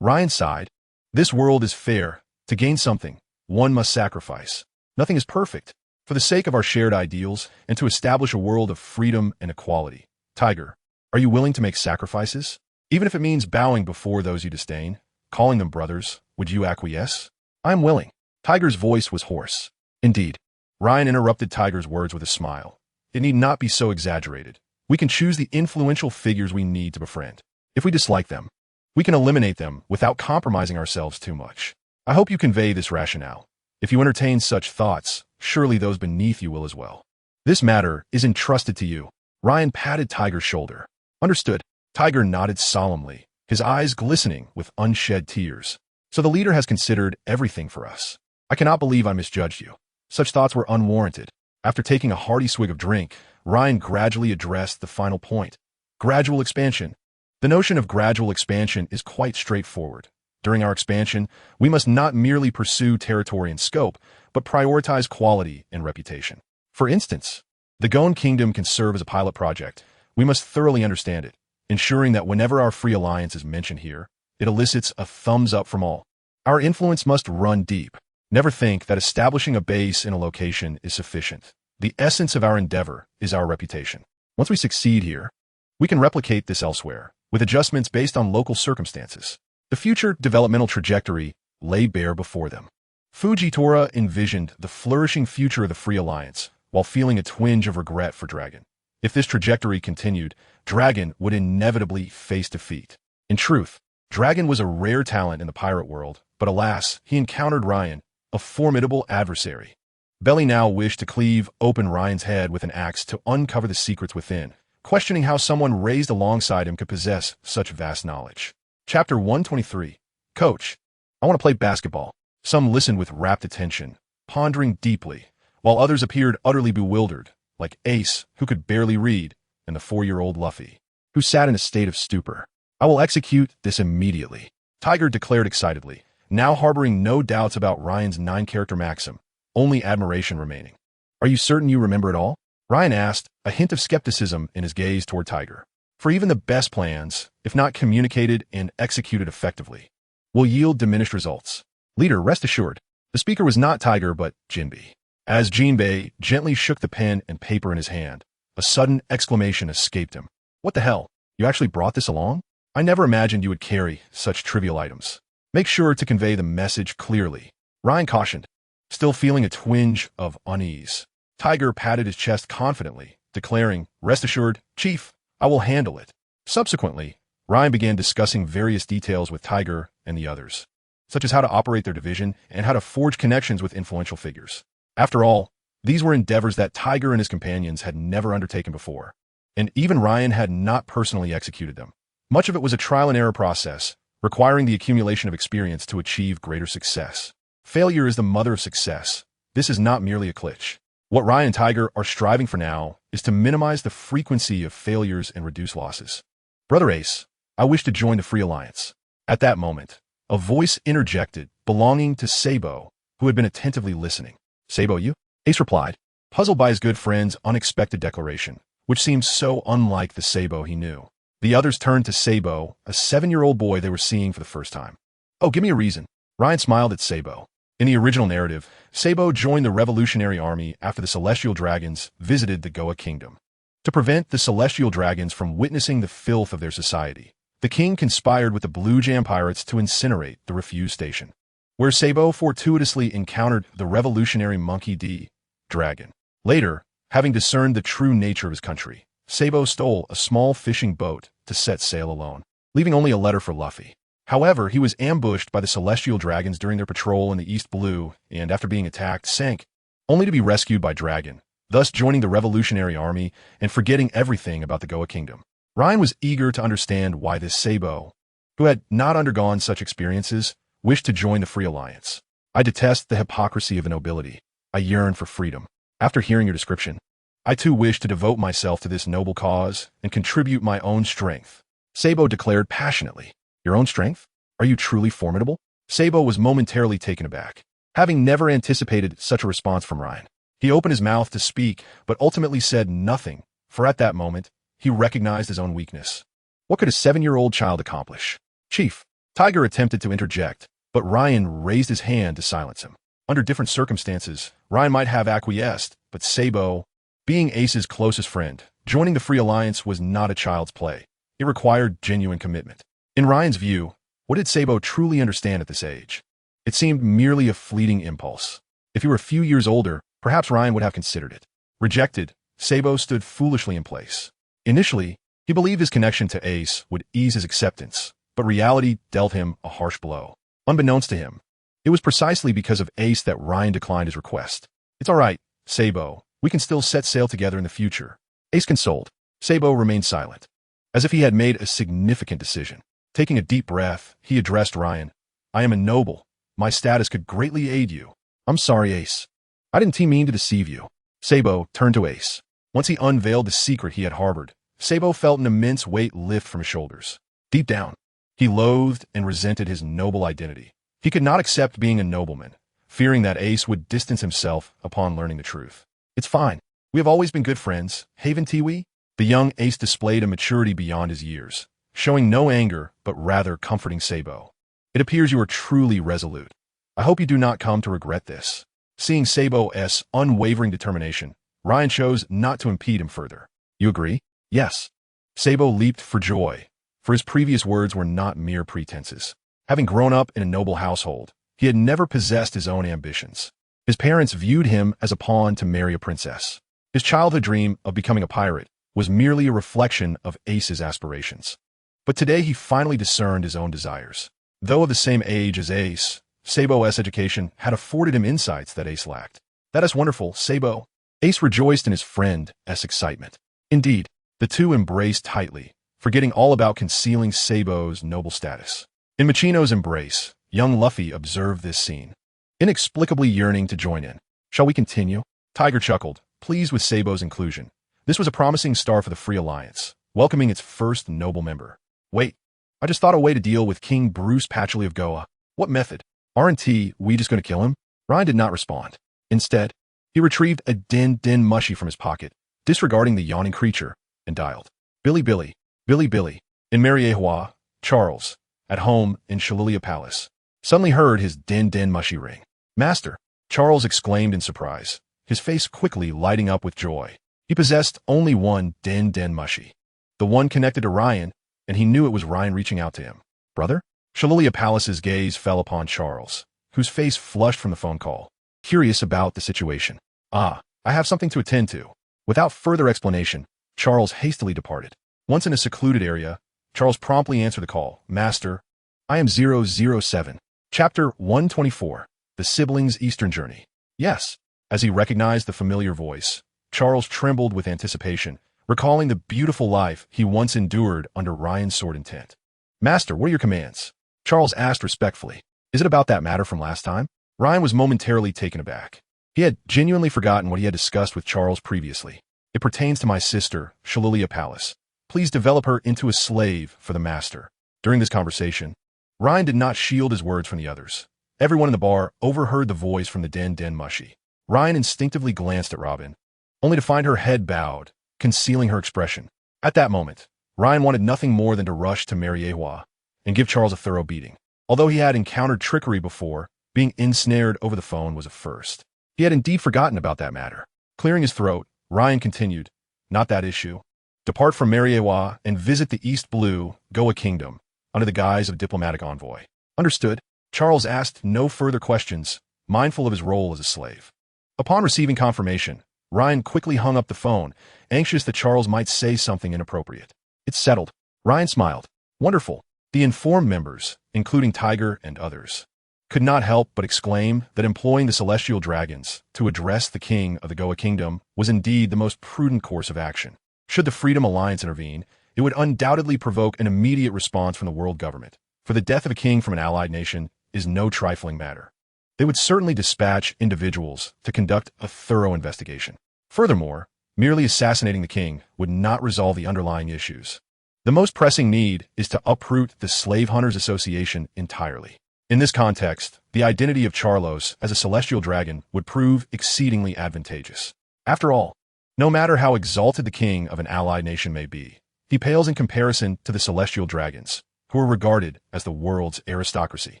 Ryan sighed. This world is fair. To gain something, one must sacrifice. Nothing is perfect. For the sake of our shared ideals and to establish a world of freedom and equality. Tiger, are you willing to make sacrifices? Even if it means bowing before those you disdain, calling them brothers, would you acquiesce? I am willing. Tiger's voice was hoarse. Indeed. Ryan interrupted Tiger's words with a smile. It need not be so exaggerated. We can choose the influential figures we need to befriend. If we dislike them, we can eliminate them without compromising ourselves too much. I hope you convey this rationale. If you entertain such thoughts, surely those beneath you will as well. This matter is entrusted to you. Ryan patted Tiger's shoulder. Understood. Tiger nodded solemnly, his eyes glistening with unshed tears. So the leader has considered everything for us. I cannot believe I misjudged you. Such thoughts were unwarranted. After taking a hearty swig of drink, Ryan gradually addressed the final point. Gradual expansion. The notion of gradual expansion is quite straightforward. During our expansion, we must not merely pursue territory and scope, but prioritize quality and reputation. For instance, the Goan Kingdom can serve as a pilot project. We must thoroughly understand it, ensuring that whenever our free alliance is mentioned here, it elicits a thumbs up from all. Our influence must run deep. Never think that establishing a base in a location is sufficient. The essence of our endeavor is our reputation. Once we succeed here, we can replicate this elsewhere, with adjustments based on local circumstances. The future developmental trajectory lay bare before them. Fujitora envisioned the flourishing future of the Free Alliance, while feeling a twinge of regret for Dragon. If this trajectory continued, Dragon would inevitably face defeat. In truth, Dragon was a rare talent in the pirate world, but alas, he encountered Ryan, a formidable adversary. Belly now wished to cleave open Ryan's head with an axe to uncover the secrets within, questioning how someone raised alongside him could possess such vast knowledge. Chapter 123. Coach, I want to play basketball. Some listened with rapt attention, pondering deeply, while others appeared utterly bewildered, like Ace, who could barely read, and the 4-year-old Luffy, who sat in a state of stupor. I will execute this immediately, Tiger declared excitedly, now harboring no doubts about Ryan's 9-character maxim, only admiration remaining. Are you certain you remember it all? Ryan asked, a hint of skepticism in his gaze toward Tiger. For even the best plans, if not communicated and executed effectively, will yield diminished results. Leader, rest assured. The speaker was not Tiger but Jinbei. As Jinbei gently shook the pen and paper in his hand, a sudden exclamation escaped him. What the hell? You actually brought this along? I never imagined you would carry such trivial items. Make sure to convey the message clearly, Ryan cautioned, still feeling a twinge of unease. Tiger patted his chest confidently, declaring, rest assured, Chief, I will handle it. Subsequently, Ryan began discussing various details with Tiger and the others, such as how to operate their division and how to forge connections with influential figures. After all, these were endeavors that Tiger and his companions had never undertaken before, and even Ryan had not personally executed them. Much of it was a trial-and-error process, requiring the accumulation of experience to achieve greater success. Failure is the mother of success. This is not merely a glitch. What Ryan and Tiger are striving for now is to minimize the frequency of failures and reduce losses. Brother Ace, I wish to join the Free Alliance. At that moment, a voice interjected, belonging to Sabo, who had been attentively listening. Sabo, you? Ace replied, puzzled by his good friend's unexpected declaration, which seemed so unlike the Sabo he knew. The others turned to Sabo, a 7-year-old boy they were seeing for the first time. Oh, give me a reason. Ryan smiled at Sabo. In the original narrative, Sabo joined the Revolutionary Army after the Celestial Dragons visited the Goa Kingdom. To prevent the Celestial Dragons from witnessing the filth of their society, the king conspired with the Blue Jam Pirates to incinerate the refuse station, where Sabo fortuitously encountered the revolutionary Monkey D. Dragon. Later, having discerned the true nature of his country, Sabo stole a small fishing boat to set sail alone, leaving only a letter for Luffy. However, he was ambushed by the Celestial Dragons during their patrol in the East Blue and, after being attacked, sank, only to be rescued by Dragon, thus joining the Revolutionary Army and forgetting everything about the Goa Kingdom. Ryan was eager to understand why this Sabo, who had not undergone such experiences, wished to join the Free Alliance. I detest the hypocrisy of the nobility. I yearn for freedom. After hearing your description, I too wish to devote myself to this noble cause and contribute my own strength, Sabo declared passionately. Your own strength? Are you truly formidable? Sabo was momentarily taken aback, having never anticipated such a response from Ryan. He opened his mouth to speak, but ultimately said nothing, for at that moment, he recognized his own weakness. What could a 7-year-old child accomplish? Chief, Tiger attempted to interject, but Ryan raised his hand to silence him. Under different circumstances, Ryan might have acquiesced, but Sabo, being Ace's closest friend, joining the Free Alliance was not a child's play. It required genuine commitment. In Ryan's view, what did Sabo truly understand at this age? It seemed merely a fleeting impulse. If he were a few years older, perhaps Ryan would have considered it. Rejected, Sabo stood foolishly in place. Initially, he believed his connection to Ace would ease his acceptance, but reality dealt him a harsh blow. Unbeknownst to him, it was precisely because of Ace that Ryan declined his request. "It's all right, Sabo. We can still set sail together in the future." Ace consoled. Sabo remained silent, as if he had made a significant decision. Taking a deep breath, he addressed Ryan. "I am a noble. My status could greatly aid you." "I'm sorry, Ace. I didn't mean to deceive you." Sabo turned to Ace. Once he unveiled the secret he had harbored, Sabo felt an immense weight lift from his shoulders. Deep down, he loathed and resented his noble identity. He could not accept being a nobleman, fearing that Ace would distance himself upon learning the truth. "It's fine. We have always been good friends, haven't we?" The young Ace displayed a maturity beyond his years, showing no anger but rather comforting Sabo. "It appears you are truly resolute. I hope you do not come to regret this." Seeing Sabo's unwavering determination, Ryan chose not to impede him further. "You agree?" "Yes." Sabo leaped for joy, for his previous words were not mere pretenses. Having grown up in a noble household, he had never possessed his own ambitions. His parents viewed him as a pawn to marry a princess. His childhood dream of becoming a pirate was merely a reflection of Ace's aspirations. But today he finally discerned his own desires. Though of the same age as Ace, Sabo's education had afforded him insights that Ace lacked. "That is wonderful, Sabo." Ace rejoiced in his friend's excitement. Indeed, the two embraced tightly, forgetting all about concealing Sabo's noble status. In Machino's embrace, young Luffy observed this scene, inexplicably yearning to join in. "Shall we continue?" Tiger chuckled, pleased with Sabo's inclusion. This was a promising start for the Free Alliance, welcoming its first noble member. "Wait, I just thought a way to deal with King Bruce Patchouli of Goa." "What method? Aren't we just going to kill him?" Ryan did not respond. Instead, he retrieved a din mushy from his pocket, disregarding the yawning creature, and dialed. Billy. In Mariejois, Charles, at home in Shalilia Palace, suddenly heard his din mushy ring. "Master!" Charles exclaimed in surprise, his face quickly lighting up with joy. He possessed only one din mushy, the one connected to Ryan, and he knew it was Ryan reaching out to him. "Brother?" Shalilia Palace's gaze fell upon Charles, whose face flushed from the phone call, curious about the situation. "I have something to attend to." Without further explanation, Charles hastily departed. Once in a secluded area, Charles promptly answered the call. "Master, I am 007. Chapter 124, The Siblings' Eastern Journey." "Yes." As he recognized the familiar voice, Charles trembled with anticipation, recalling the beautiful life he once endured under Ryan's sword intent. "Master, what are your commands?" Charles asked respectfully. "Is it about that matter from last time?" Ryan was momentarily taken aback. He had genuinely forgotten what he had discussed with Charles previously. "It pertains to my sister, Shalilia Palace. Please develop her into a slave for the master." During this conversation, Ryan did not shield his words from the others. Everyone in the bar overheard the voice from the din mushy. Ryan instinctively glanced at Robin, only to find her head bowed, concealing her expression. At that moment, Ryan wanted nothing more than to rush to Mariejois and give Charles a thorough beating. Although he had encountered trickery before, being ensnared over the phone was a first. He had indeed forgotten about that matter. Clearing his throat, Ryan continued, "Not that issue. Depart from Mariejois and visit the East Blue Goa Kingdom under the guise of diplomatic envoy." "Understood." Charles asked no further questions, mindful of his role as a slave. Upon receiving confirmation, Ryan quickly hung up the phone, anxious that Charles might say something inappropriate. "It's settled." Ryan smiled. "Wonderful." The informed members, including Tiger and others, could not help but exclaim that employing the celestial dragons to address the king of the Goa Kingdom was indeed the most prudent course of action. Should the Freedom Alliance intervene, it would undoubtedly provoke an immediate response from the world government, for the death of a king from an allied nation is no trifling matter. They would certainly dispatch individuals to conduct a thorough investigation. Furthermore, merely assassinating the king would not resolve the underlying issues. The most pressing need is to uproot the Slave Hunters Association entirely. In this context, the identity of Charlos as a celestial dragon would prove exceedingly advantageous. After all, no matter how exalted the king of an allied nation may be, he pales in comparison to the celestial dragons, who are regarded as the world's aristocracy.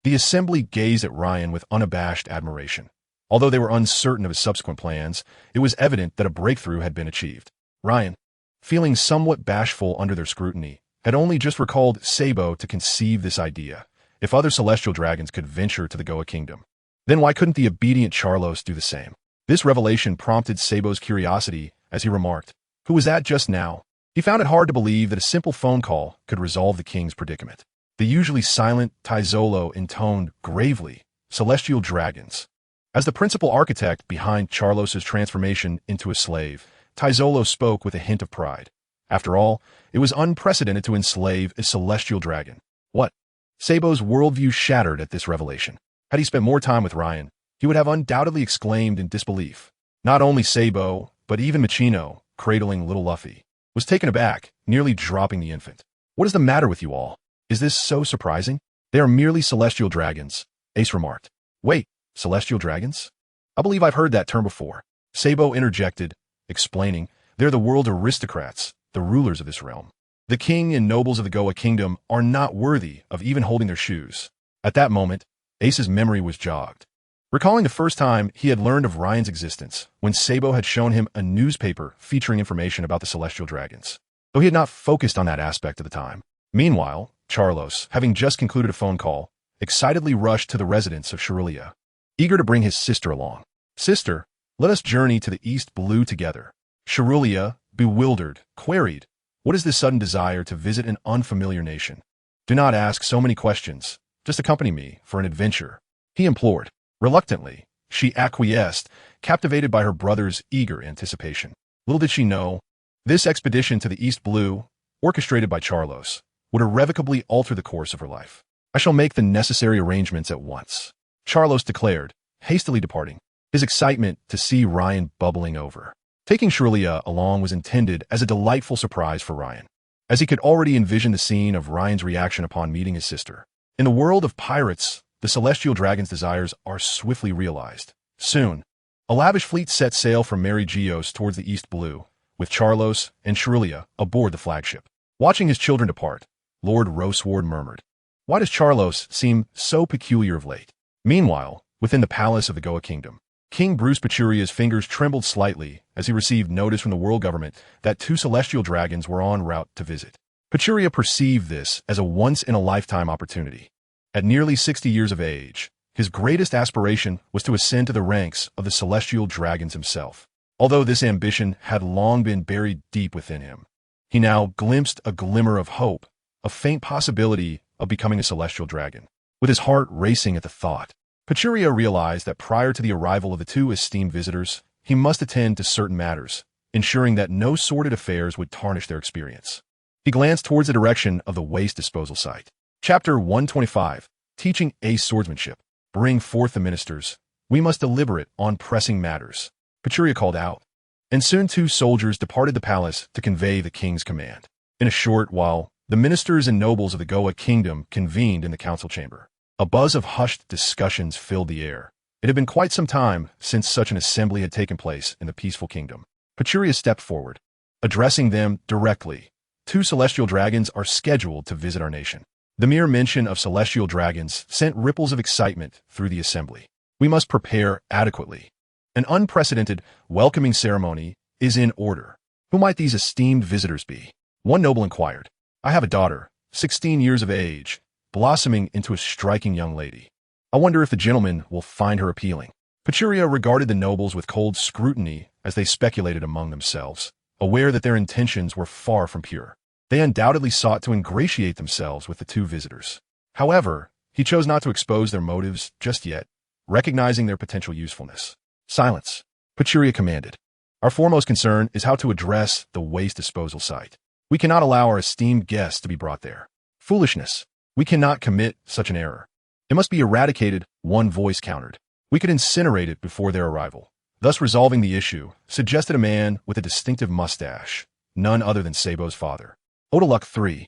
The assembly gazed at Ryan with unabashed admiration. Although they were uncertain of his subsequent plans, it was evident that a breakthrough had been achieved. Ryan, feeling somewhat bashful under their scrutiny, had only just recalled Sabo to conceive this idea. If other celestial dragons could venture to the Goa Kingdom, then why couldn't the obedient Charlos do the same? This revelation prompted Sabo's curiosity as he remarked, "Who was that just now?" He found it hard to believe that a simple phone call could resolve the king's predicament. The usually silent Taizolo intoned gravely, "Celestial dragons." As the principal architect behind Charlos's transformation into a slave, Taizolo spoke with a hint of pride. After all, it was unprecedented to enslave a celestial dragon. What? Sabo's worldview shattered at this revelation. Had he spent more time with Ryan, he would have undoubtedly exclaimed in disbelief. Not only Sabo, but even Machino, cradling little Luffy, was taken aback, nearly dropping the infant. "What is the matter with you all? Is this so surprising?" "They are merely celestial dragons," Ace remarked. "Wait, celestial dragons? I believe I've heard that term before." Sabo interjected, explaining, "They're the world aristocrats, the rulers of this realm. The king and nobles of the Goa Kingdom are not worthy of even holding their shoes." At that moment, Ace's memory was jogged. Recalling the first time he had learned of Ryan's existence, when Sabo had shown him a newspaper featuring information about the celestial dragons, though he had not focused on that aspect at the time. Meanwhile, Charlos, having just concluded a phone call, excitedly rushed to the residence of Shirulia, eager to bring his sister along. "Sister, let us journey to the East Blue together." Shirulia, bewildered, queried, "What is this sudden desire to visit an unfamiliar nation?" "Do not ask so many questions. Just accompany me for an adventure," he implored. Reluctantly, she acquiesced, captivated by her brother's eager anticipation. Little did she know, this expedition to the East Blue, orchestrated by Charlos, would irrevocably alter the course of her life. "I shall make the necessary arrangements at once," Charlos declared, hastily departing, his excitement to see Ryan bubbling over. Taking Shirulia along was intended as a delightful surprise for Ryan, as he could already envision the scene of Ryan's reaction upon meeting his sister. In the world of pirates, the celestial dragon's desires are swiftly realized. Soon, a lavish fleet set sail from Mary Geos towards the East Blue, with Charlos and Shirulia aboard the flagship. Watching his children depart, Lord Roseward murmured, "Why does Charlos seem so peculiar of late?" Meanwhile, within the palace of the Goa Kingdom, King Bruce Pachuria's fingers trembled slightly as he received notice from the world government that 2 celestial dragons were en route to visit. Pachuria perceived this as a once-in-a-lifetime opportunity. At nearly 60 years of age, his greatest aspiration was to ascend to the ranks of the celestial dragons himself. Although this ambition had long been buried deep within him, he now glimpsed a glimmer of hope, a faint possibility of becoming a celestial dragon. With his heart racing at the thought, Pachuria realized that prior to the arrival of the 2 esteemed visitors, he must attend to certain matters, ensuring that no sordid affairs would tarnish their experience. He glanced towards the direction of the waste disposal site. Chapter 125, Teaching Ace Swordsmanship. "Bring forth the ministers. We must deliberate on pressing matters," Pachuria called out. And soon 2 soldiers departed the palace to convey the king's command. In a short while, the ministers and nobles of the Goa Kingdom convened in the council chamber. A buzz of hushed discussions filled the air. It had been quite some time since such an assembly had taken place in the peaceful kingdom. Pachuria stepped forward, addressing them directly. 2 celestial dragons are scheduled to visit our nation." The mere mention of celestial dragons sent ripples of excitement through the assembly. "We must prepare adequately. An unprecedented welcoming ceremony is in order. Who might these esteemed visitors be?" One noble inquired. "I have a daughter, 16 years of age, blossoming into a striking young lady. I wonder if the gentlemen will find her appealing." Pachuria regarded the nobles with cold scrutiny as they speculated among themselves, aware that their intentions were far from pure. They undoubtedly sought to ingratiate themselves with the 2 visitors. However, he chose not to expose their motives just yet, recognizing their potential usefulness. "Silence," Pachuria commanded. "Our foremost concern is how to address the waste disposal site. We cannot allow our esteemed guests to be brought there. Foolishness. We cannot commit such an error. It must be eradicated," one voice countered. "We could incinerate it before their arrival." Thus resolving the issue, suggested a man with a distinctive mustache, none other than Sabo's father. Odaluk III.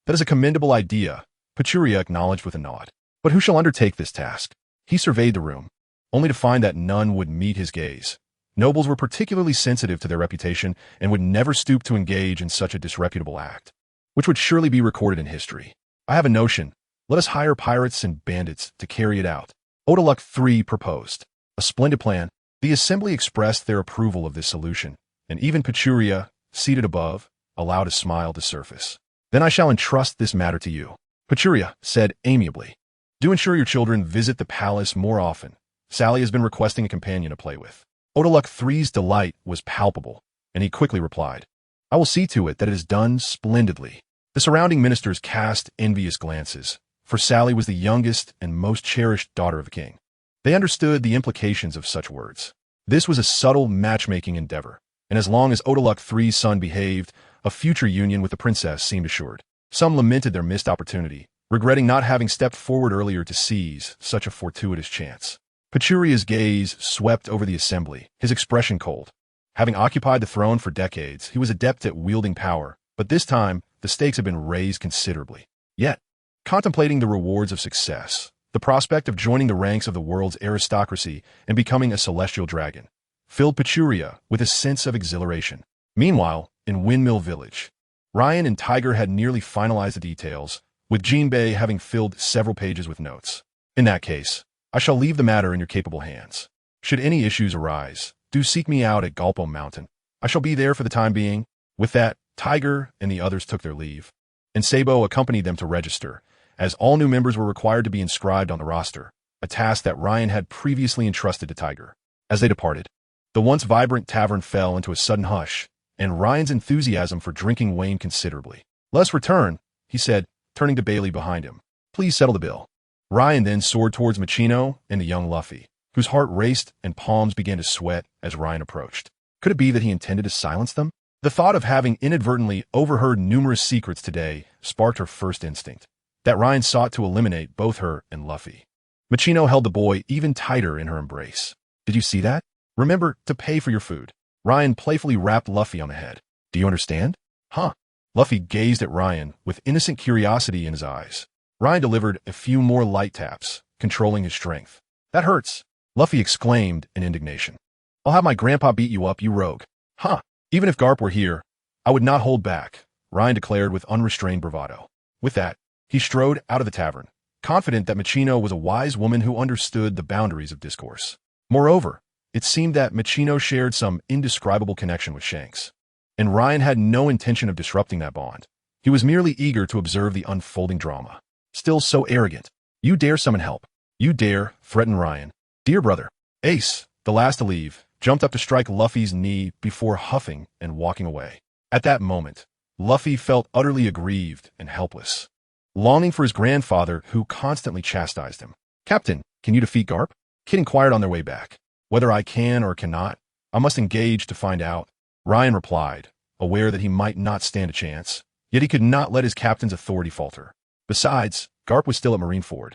That is a commendable idea," Pachuria acknowledged with a nod. "But who shall undertake this task?" He surveyed the room, only to find that none would meet his gaze. Nobles were particularly sensitive to their reputation and would never stoop to engage in such a disreputable act, which would surely be recorded in history. "I have a notion," Let us hire pirates and bandits to carry it out. Odaluk III proposed. A splendid plan. The assembly expressed their approval of this solution, and even Pachuria, seated above, allowed a smile to surface. Then I shall entrust this matter to you. Pachuria said amiably. Do ensure your children visit the palace more often. Sally has been requesting a companion to play with. Odaluk III's delight was palpable, and he quickly replied, I will see to it that it is done splendidly. The surrounding ministers cast envious glances, for Sally was the youngest and most cherished daughter of the king. They understood the implications of such words. This was a subtle matchmaking endeavor, and as long as Odaluk III's son behaved, a future union with the princess seemed assured. Some lamented their missed opportunity, regretting not having stepped forward earlier to seize such a fortuitous chance. Pachuria's gaze swept over the assembly, his expression cold. Having occupied the throne for decades, he was adept at wielding power, but this time, the stakes had been raised considerably. Yet, contemplating the rewards of success, the prospect of joining the ranks of the world's aristocracy and becoming a celestial dragon filled Pachuria with a sense of exhilaration. Meanwhile, in Windmill Village, Ryan and Tiger had nearly finalized the details, with Jinbei having filled several pages with notes. In that case, I shall leave the matter in your capable hands. Should any issues arise, do seek me out at Galpo Mountain. I shall be there for the time being. With that, Tiger and the others took their leave, and Sabo accompanied them to register, as all new members were required to be inscribed on the roster, a task that Ryan had previously entrusted to Tiger. As they departed, the once vibrant tavern fell into a sudden hush, and Ryan's enthusiasm for drinking waned considerably. Let us return, he said, turning to Bailey behind him. Please settle the bill. Ryan then soared towards Machino and the young Luffy, whose heart raced and palms began to sweat as Ryan approached. Could it be that he intended to silence them? The thought of having inadvertently overheard numerous secrets today sparked her first instinct, that Ryan sought to eliminate both her and Luffy. Machino held the boy even tighter in her embrace. Did you see that? Remember to pay for your food. Ryan playfully rapped Luffy on the head. Do you understand? Huh? Luffy gazed at Ryan with innocent curiosity in his eyes. Ryan delivered a few more light taps, controlling his strength. That hurts, Luffy exclaimed in indignation. I'll have my grandpa beat you up, you rogue. Huh? Even if Garp were here, I would not hold back, Ryan declared with unrestrained bravado. With that, he strode out of the tavern, confident that Machino was a wise woman who understood the boundaries of discourse. Moreover, it seemed that Machino shared some indescribable connection with Shanks, and Ryan had no intention of disrupting that bond. He was merely eager to observe the unfolding drama. Still so arrogant. You dare summon help. You dare threaten Ryan. Dear brother, Ace, the last to leave, jumped up to strike Luffy's knee before huffing and walking away. At that moment, Luffy felt utterly aggrieved and helpless, longing for his grandfather who constantly chastised him. Captain, can you defeat Garp? Kid inquired on their way back. Whether I can or cannot, I must engage to find out, Ryan replied, aware that he might not stand a chance, yet he could not let his captain's authority falter. Besides, Garp was still at Marineford,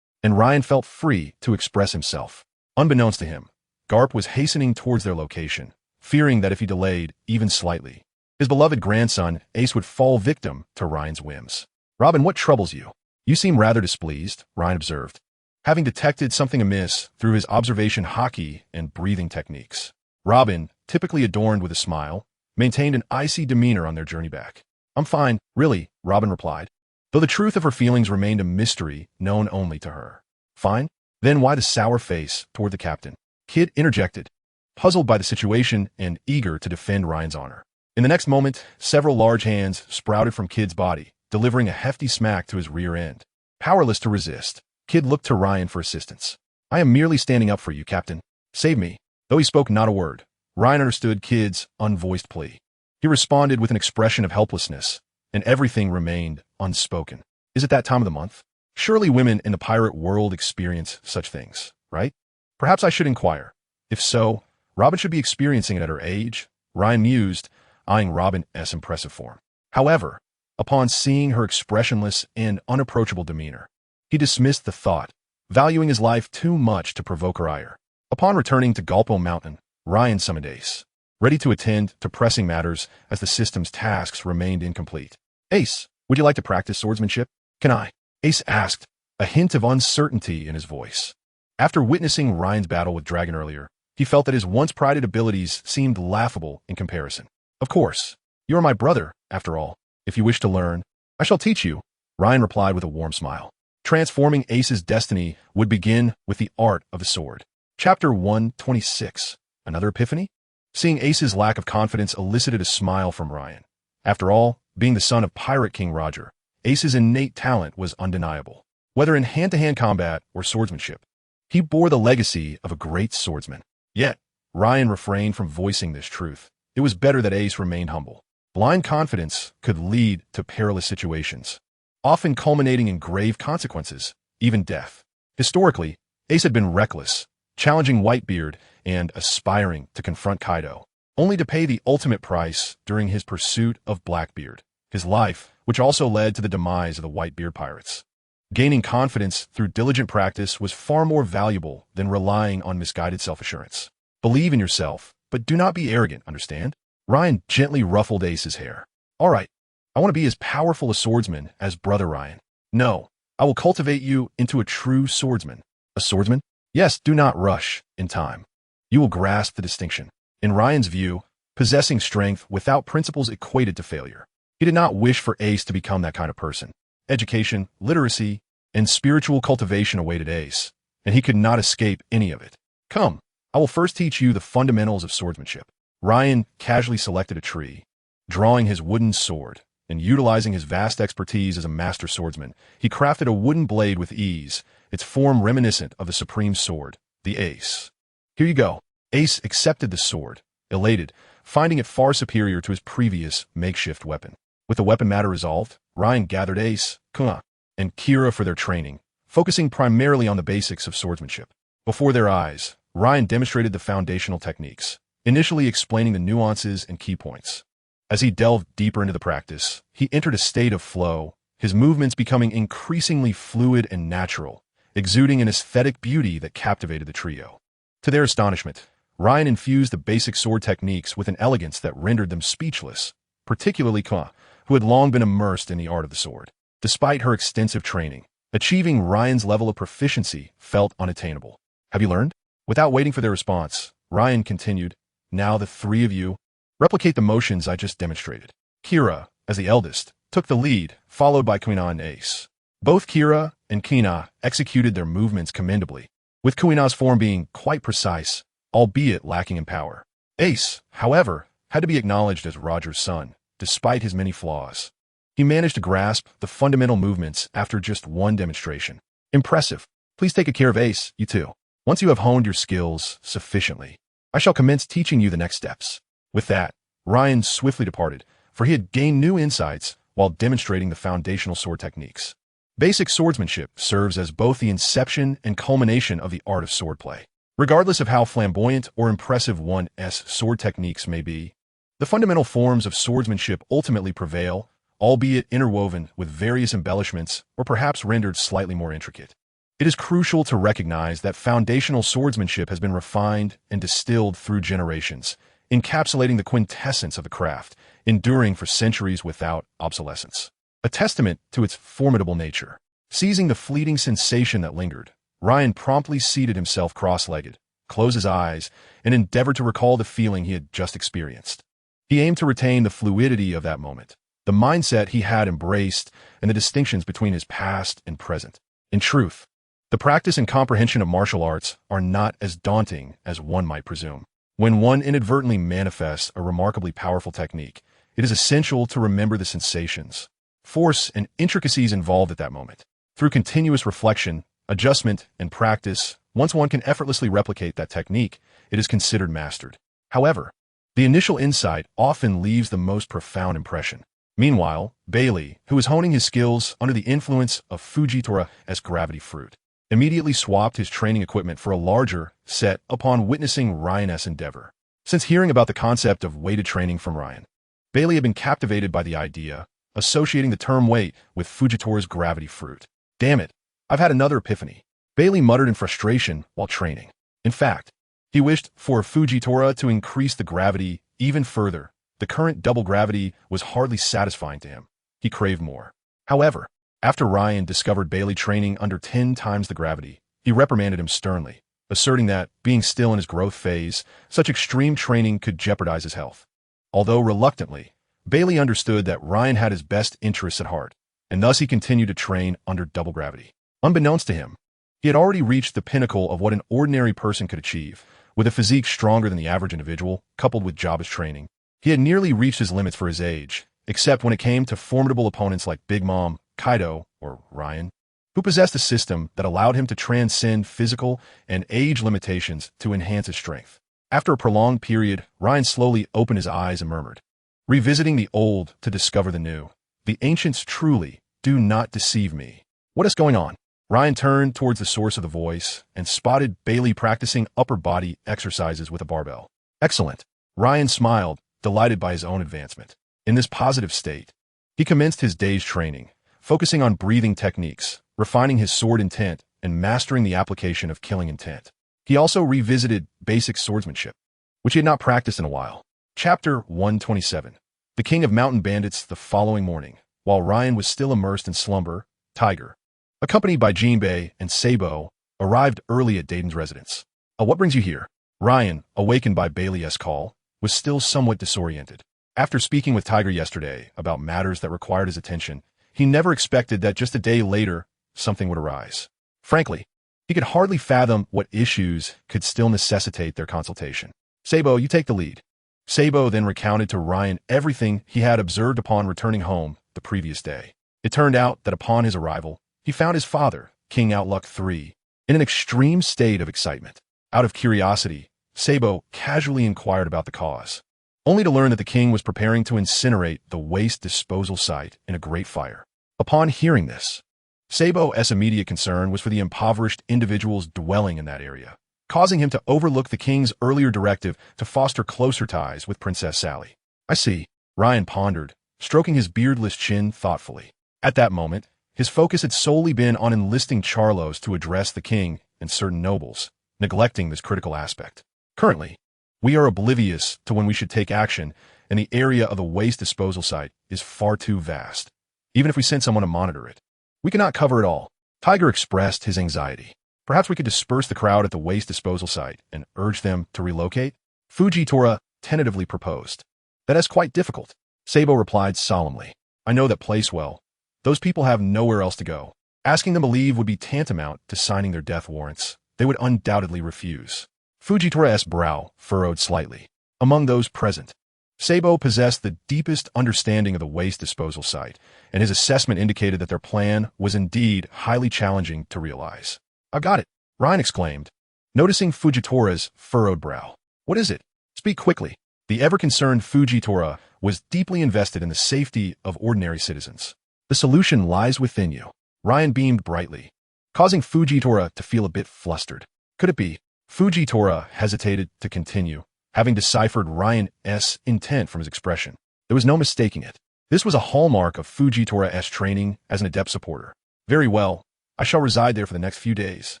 and Ryan felt free to express himself. Unbeknownst to him, Garp was hastening towards their location, fearing that if he delayed even slightly, his beloved grandson, Ace, would fall victim to Ryan's whims. Robin, what troubles you? You seem rather displeased, Ryan observed, having detected something amiss through his observation haki and breathing techniques. Robin, typically adorned with a smile, maintained an icy demeanor on their journey back. I'm fine, really, Robin replied, though the truth of her feelings remained a mystery known only to her. Fine? Then why the sour face toward the captain? Kid interjected, puzzled by the situation and eager to defend Ryan's honor. In the next moment, several large hands sprouted from Kid's body, delivering a hefty smack to his rear end. Powerless to resist, Kid looked to Ryan for assistance. I am merely standing up for you, Captain. Save me. Though he spoke not a word, Ryan understood Kid's unvoiced plea. He responded with an expression of helplessness, and everything remained unspoken. Is it that time of the month? Surely women in the pirate world experience such things, right? Perhaps I should inquire. If so, Robin should be experiencing it at her age, Ryan mused, eyeing Robin's impressive form. However, upon seeing her expressionless and unapproachable demeanor, he dismissed the thought, valuing his life too much to provoke her ire. Upon returning to Galpo Mountain, Ryan summoned Ace, ready to attend to pressing matters as the system's tasks remained incomplete. Ace, would you like to practice swordsmanship? Can I? Ace asked, a hint of uncertainty in his voice. After witnessing Ryan's battle with Dragon earlier, he felt that his once prided abilities seemed laughable in comparison. Of course, you are my brother, after all. If you wish to learn, I shall teach you, Ryan replied with a warm smile. Transforming Ace's destiny would begin with the art of the sword. Chapter 126. Another epiphany? Seeing Ace's lack of confidence elicited a smile from Ryan. After all, being the son of Pirate King Roger, Ace's innate talent was undeniable. Whether in hand-to-hand combat or swordsmanship, he bore the legacy of a great swordsman. Yet, Ryan refrained from voicing this truth. It was better that Ace remained humble. Blind confidence could lead to perilous situations, often culminating in grave consequences, even death. Historically, Ace had been reckless, challenging Whitebeard and aspiring to confront Kaido, only to pay the ultimate price during his pursuit of Blackbeard, his life, which also led to the demise of the Whitebeard pirates. Gaining confidence through diligent practice was far more valuable than relying on misguided self-assurance. Believe in yourself, but do not be arrogant, understand? Ryan gently ruffled Ace's hair. All right, I want to be as powerful a swordsman as Brother Ryan. No, I will cultivate you into a true swordsman. A swordsman? Yes, do not rush in time. You will grasp the distinction. In Ryan's view, possessing strength without principles equated to failure. He did not wish for Ace to become that kind of person. Education, literacy, and spiritual cultivation awaited Ace, and he could not escape any of it. Come, I will first teach you the fundamentals of swordsmanship. Ryan casually selected a tree, drawing his wooden sword, and utilizing his vast expertise as a master swordsman, he crafted a wooden blade with ease, its form reminiscent of the supreme sword, the Ace. Here you go. Ace accepted the sword, elated, finding it far superior to his previous makeshift weapon. With the weapon matter resolved, Ryan gathered Ace, Chun, and Kira for their training, focusing primarily on the basics of swordsmanship. Before their eyes, Ryan demonstrated the foundational techniques, initially explaining the nuances and key points. As he delved deeper into the practice, he entered a state of flow, his movements becoming increasingly fluid and natural, exuding an aesthetic beauty that captivated the trio. To their astonishment, Ryan infused the basic sword techniques with an elegance that rendered them speechless, particularly Chun, who had long been immersed in the art of the sword. Despite her extensive training, achieving Ryan's level of proficiency felt unattainable. Have you learned? Without waiting for their response, Ryan continued, now the three of you, replicate the motions I just demonstrated. Kira, as the eldest, took the lead, followed by Kuina and Ace. Both Kira and Kina executed their movements commendably, with Kuina's form being quite precise, albeit lacking in power. Ace, however, had to be acknowledged as Roger's son, despite his many flaws. He managed to grasp the fundamental movements after just one demonstration. Impressive. Please take care of Ace, you two. Once you have honed your skills sufficiently, I shall commence teaching you the next steps. With that, Ryan swiftly departed, for he had gained new insights while demonstrating the foundational sword techniques. Basic swordsmanship serves as both the inception and culmination of the art of swordplay. Regardless of how flamboyant or impressive one's sword techniques may be, the fundamental forms of swordsmanship ultimately prevail, albeit interwoven with various embellishments or perhaps rendered slightly more intricate. It is crucial to recognize that foundational swordsmanship has been refined and distilled through generations, encapsulating the quintessence of the craft, enduring for centuries without obsolescence. A testament to its formidable nature. Seizing the fleeting sensation that lingered, Ryan promptly seated himself cross-legged, closed his eyes, and endeavored to recall the feeling he had just experienced. He aimed to retain the fluidity of that moment, the mindset he had embraced, and the distinctions between his past and present. In truth, the practice and comprehension of martial arts are not as daunting as one might presume. When one inadvertently manifests a remarkably powerful technique, it is essential to remember the sensations, force, and intricacies involved at that moment. Through continuous reflection, adjustment, and practice, once one can effortlessly replicate that technique, it is considered mastered. However, the initial insight often leaves the most profound impression. Bailey, who was honing his skills under the influence of Fujitora-esque gravity fruit, immediately swapped his training equipment for a larger set upon witnessing Ryan's endeavor. Since hearing about the concept of weighted training from Ryan, Bailey had been captivated by the idea, associating the term weight with Fujitora's gravity fruit. Damn it, I've had another epiphany, Bailey muttered in frustration while training. In fact, he wished for Fujitora to increase the gravity even further. The current double gravity was hardly satisfying to him. He craved more. However, after Ryan discovered Bailey training under 10 times the gravity, he reprimanded him sternly, asserting that, being still in his growth phase, such extreme training could jeopardize his health. Although reluctantly, Bailey understood that Ryan had his best interests at heart, and thus he continued to train under double gravity. Unbeknownst to him, he had already reached the pinnacle of what an ordinary person could achieve. With a physique stronger than the average individual, coupled with Jabba's training, he had nearly reached his limits for his age, except when it came to formidable opponents like Big Mom, Kaido, or Ryan, who possessed a system that allowed him to transcend physical and age limitations to enhance his strength. After a prolonged period, Ryan slowly opened his eyes and murmured, "Revisiting the old to discover the new. The ancients truly do not deceive me. What is going on?" Ryan turned towards the source of the voice and spotted Bailey practicing upper body exercises with a barbell. "Excellent." Ryan smiled, delighted by his own advancement. In this positive state, he commenced his day's training, focusing on breathing techniques, refining his sword intent, and mastering the application of killing intent. He also revisited basic swordsmanship, which he had not practiced in a while. Chapter 127. The King of Mountain Bandits. The following morning, while Ryan was still immersed in slumber, Tiger, accompanied by Jinbei and Sabo, arrived early at Dayton's residence. What brings you here?" Ryan, awakened by Bailey's call, was still somewhat disoriented. After speaking with Tiger yesterday about matters that required his attention, he never expected that just a day later, something would arise. Frankly, he could hardly fathom what issues could still necessitate their consultation. "Sabo, you take the lead." Sabo then recounted to Ryan everything he had observed upon returning home the previous day. It turned out that upon his arrival, he found his father, King Outlook III, in an extreme state of excitement. Out of curiosity, Sabo casually inquired about the cause, only to learn that the king was preparing to incinerate the waste disposal site in a great fire. Upon hearing this, Sabo's immediate concern was for the impoverished individuals dwelling in that area, causing him to overlook the king's earlier directive to foster closer ties with Princess Sally. "I see," Ryan pondered, stroking his beardless chin thoughtfully. At that moment, his focus had solely been on enlisting Charlos to address the king and certain nobles, neglecting this critical aspect. Currently, we are oblivious to when we should take action, and the area of the waste disposal site is far too vast. Even if we send someone to monitor it, we cannot cover it all. Tiger expressed his anxiety. "Perhaps we could disperse the crowd at the waste disposal site and urge them to relocate?" Fujitora tentatively proposed. "That is quite difficult," Sabo replied solemnly. "I know that place well. Those people have nowhere else to go. Asking them to leave would be tantamount to signing their death warrants. They would undoubtedly refuse." Fujitora's brow furrowed slightly. Among those present, Sabo possessed the deepest understanding of the waste disposal site, and his assessment indicated that their plan was indeed highly challenging to realize. "I've got it," Ryan exclaimed, noticing Fujitora's furrowed brow. "What is it? Speak quickly." The ever-concerned Fujitora was deeply invested in the safety of ordinary citizens. "The solution lies within you." Ryan beamed brightly, causing Fujitora to feel a bit flustered. Could it be? Fujitora hesitated to continue, having deciphered Ryan's intent from his expression. There was no mistaking it. This was a hallmark of Fujitora's training as an adept supporter. "Very well, I shall reside there for the next few days."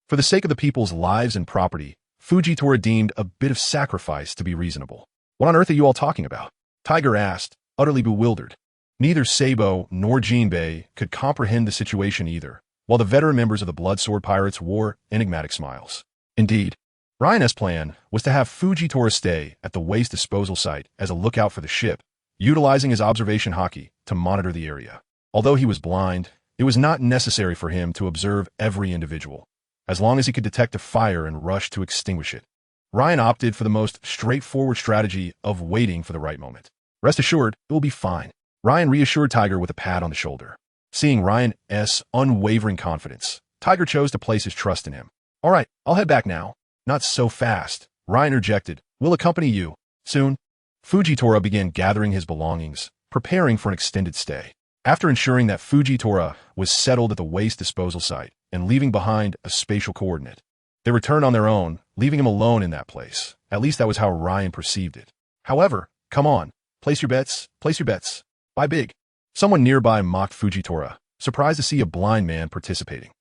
For the sake of the people's lives and property, Fujitora deemed a bit of sacrifice to be reasonable. "What on earth are you all talking about?" Tiger asked, utterly bewildered. Neither Sabo nor Jinbei could comprehend the situation either, while the veteran members of the Blood Sword Pirates wore enigmatic smiles. Indeed, Ryan's plan was to have Fujitora stay at the waste disposal site as a lookout for the ship, utilizing his observation haki to monitor the area. Although he was blind, it was not necessary for him to observe every individual, as long as he could detect a fire and rush to extinguish it. Ryan opted for the most straightforward strategy of waiting for the right moment. "Rest assured, it will be fine," Ryan reassured Tiger with a pat on the shoulder. Seeing Ryan's unwavering confidence, Tiger chose to place his trust in him. "All right, I'll head back now." "Not so fast," Ryan interjected. "We'll accompany you soon." Fujitora began gathering his belongings, preparing for an extended stay. After ensuring that Fujitora was settled at the waste disposal site and leaving behind a spatial coordinate, they returned on their own, leaving him alone in that place. At least that was how Ryan perceived it. However, come on, place your bets, Buy big. Someone nearby mocked Fujitora, surprised to see a blind man participating.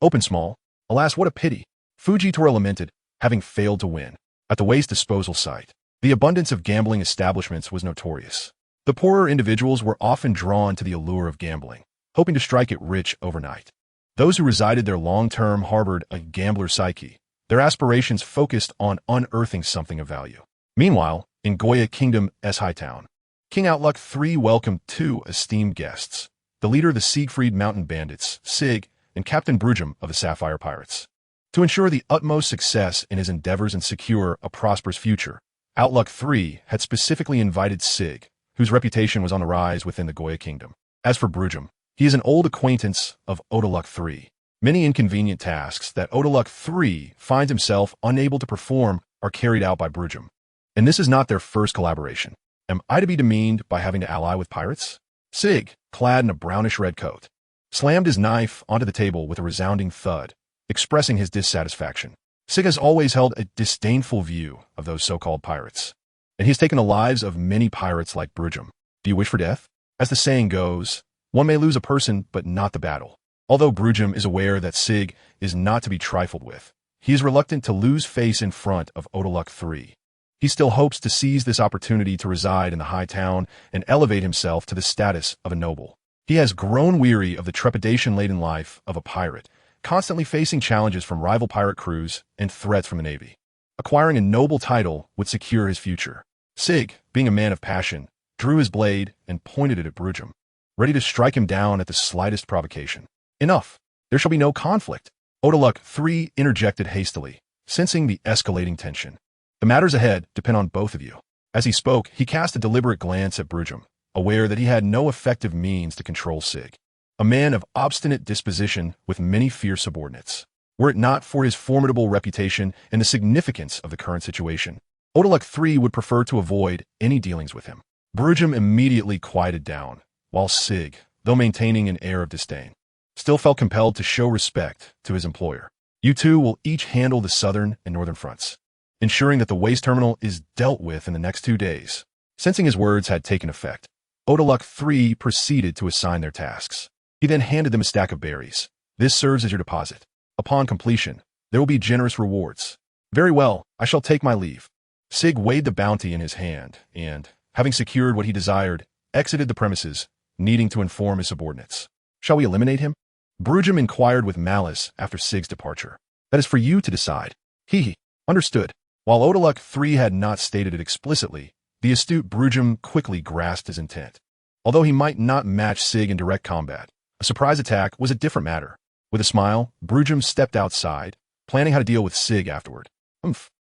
Open small. Alas, what a pity. Fujitora lamented, having failed to win. At the waste disposal site, the abundance of gambling establishments was notorious. The poorer individuals were often drawn to the allure of gambling, hoping to strike it rich overnight. Those who resided there long-term harbored a gambler's psyche. Their aspirations focused on unearthing something of value. Meanwhile, in Goya Kingdom's Hightown, King Outlook III welcomed two esteemed guests. The leader of the Siegfried Mountain Bandits, Sig, and Captain Brujum of the Sapphire Pirates. To ensure the utmost success in his endeavors and secure a prosperous future, Outlook III had specifically invited Sig, whose reputation was on the rise within the Goya Kingdom. As for Brujum, he is an old acquaintance of Outlook III. Many inconvenient tasks that Outlook III finds himself unable to perform are carried out by Brujum. And this is not their first collaboration. Am I to be demeaned by having to ally with pirates? Sig, clad in a brownish-red coat, slammed his knife onto the table with a resounding thud, expressing his dissatisfaction. Sig has always held a disdainful view of those so-called pirates, and he has taken the lives of many pirates like Brujum. Do you wish for death? As the saying goes, one may lose a person, but not the battle. Although Brujum is aware that Sig is not to be trifled with, he is reluctant to lose face in front of Outlook III. He still hopes to seize this opportunity to reside in the high town and elevate himself to the status of a noble. He has grown weary of the trepidation-laden life of a pirate, constantly facing challenges from rival pirate crews and threats from the Navy. Acquiring a noble title would secure his future. Sig, being a man of passion, drew his blade and pointed it at Brujum, ready to strike him down at the slightest provocation. Enough! There shall be no conflict. Outlook III interjected hastily, sensing the escalating tension. The matters ahead depend on both of you. As he spoke, he cast a deliberate glance at Brujum, aware that he had no effective means to control Sig. A man of obstinate disposition with many fierce subordinates. Were it not for his formidable reputation and the significance of the current situation, Outlook III would prefer to avoid any dealings with him. Brujum immediately quieted down, while Sig, though maintaining an air of disdain, still felt compelled to show respect to his employer. You two will each handle the southern and northern fronts, ensuring that the waste terminal is dealt with in the next 2 days. Sensing his words had taken effect, Outlook III proceeded to assign their tasks. He then handed them a stack of berries. This serves as your deposit. Upon completion, there will be generous rewards. Very well, I shall take my leave. Sig weighed the bounty in his hand and, having secured what he desired, exited the premises, needing to inform his subordinates. Shall we eliminate him? Brujum inquired with malice after Sig's departure. That is for you to decide. He understood. While Outlook III had not stated it explicitly, the astute Brujum quickly grasped his intent. Although he might not match Sig in direct combat, a surprise attack was a different matter. With a smile, Brujum stepped outside, planning how to deal with Sig afterward.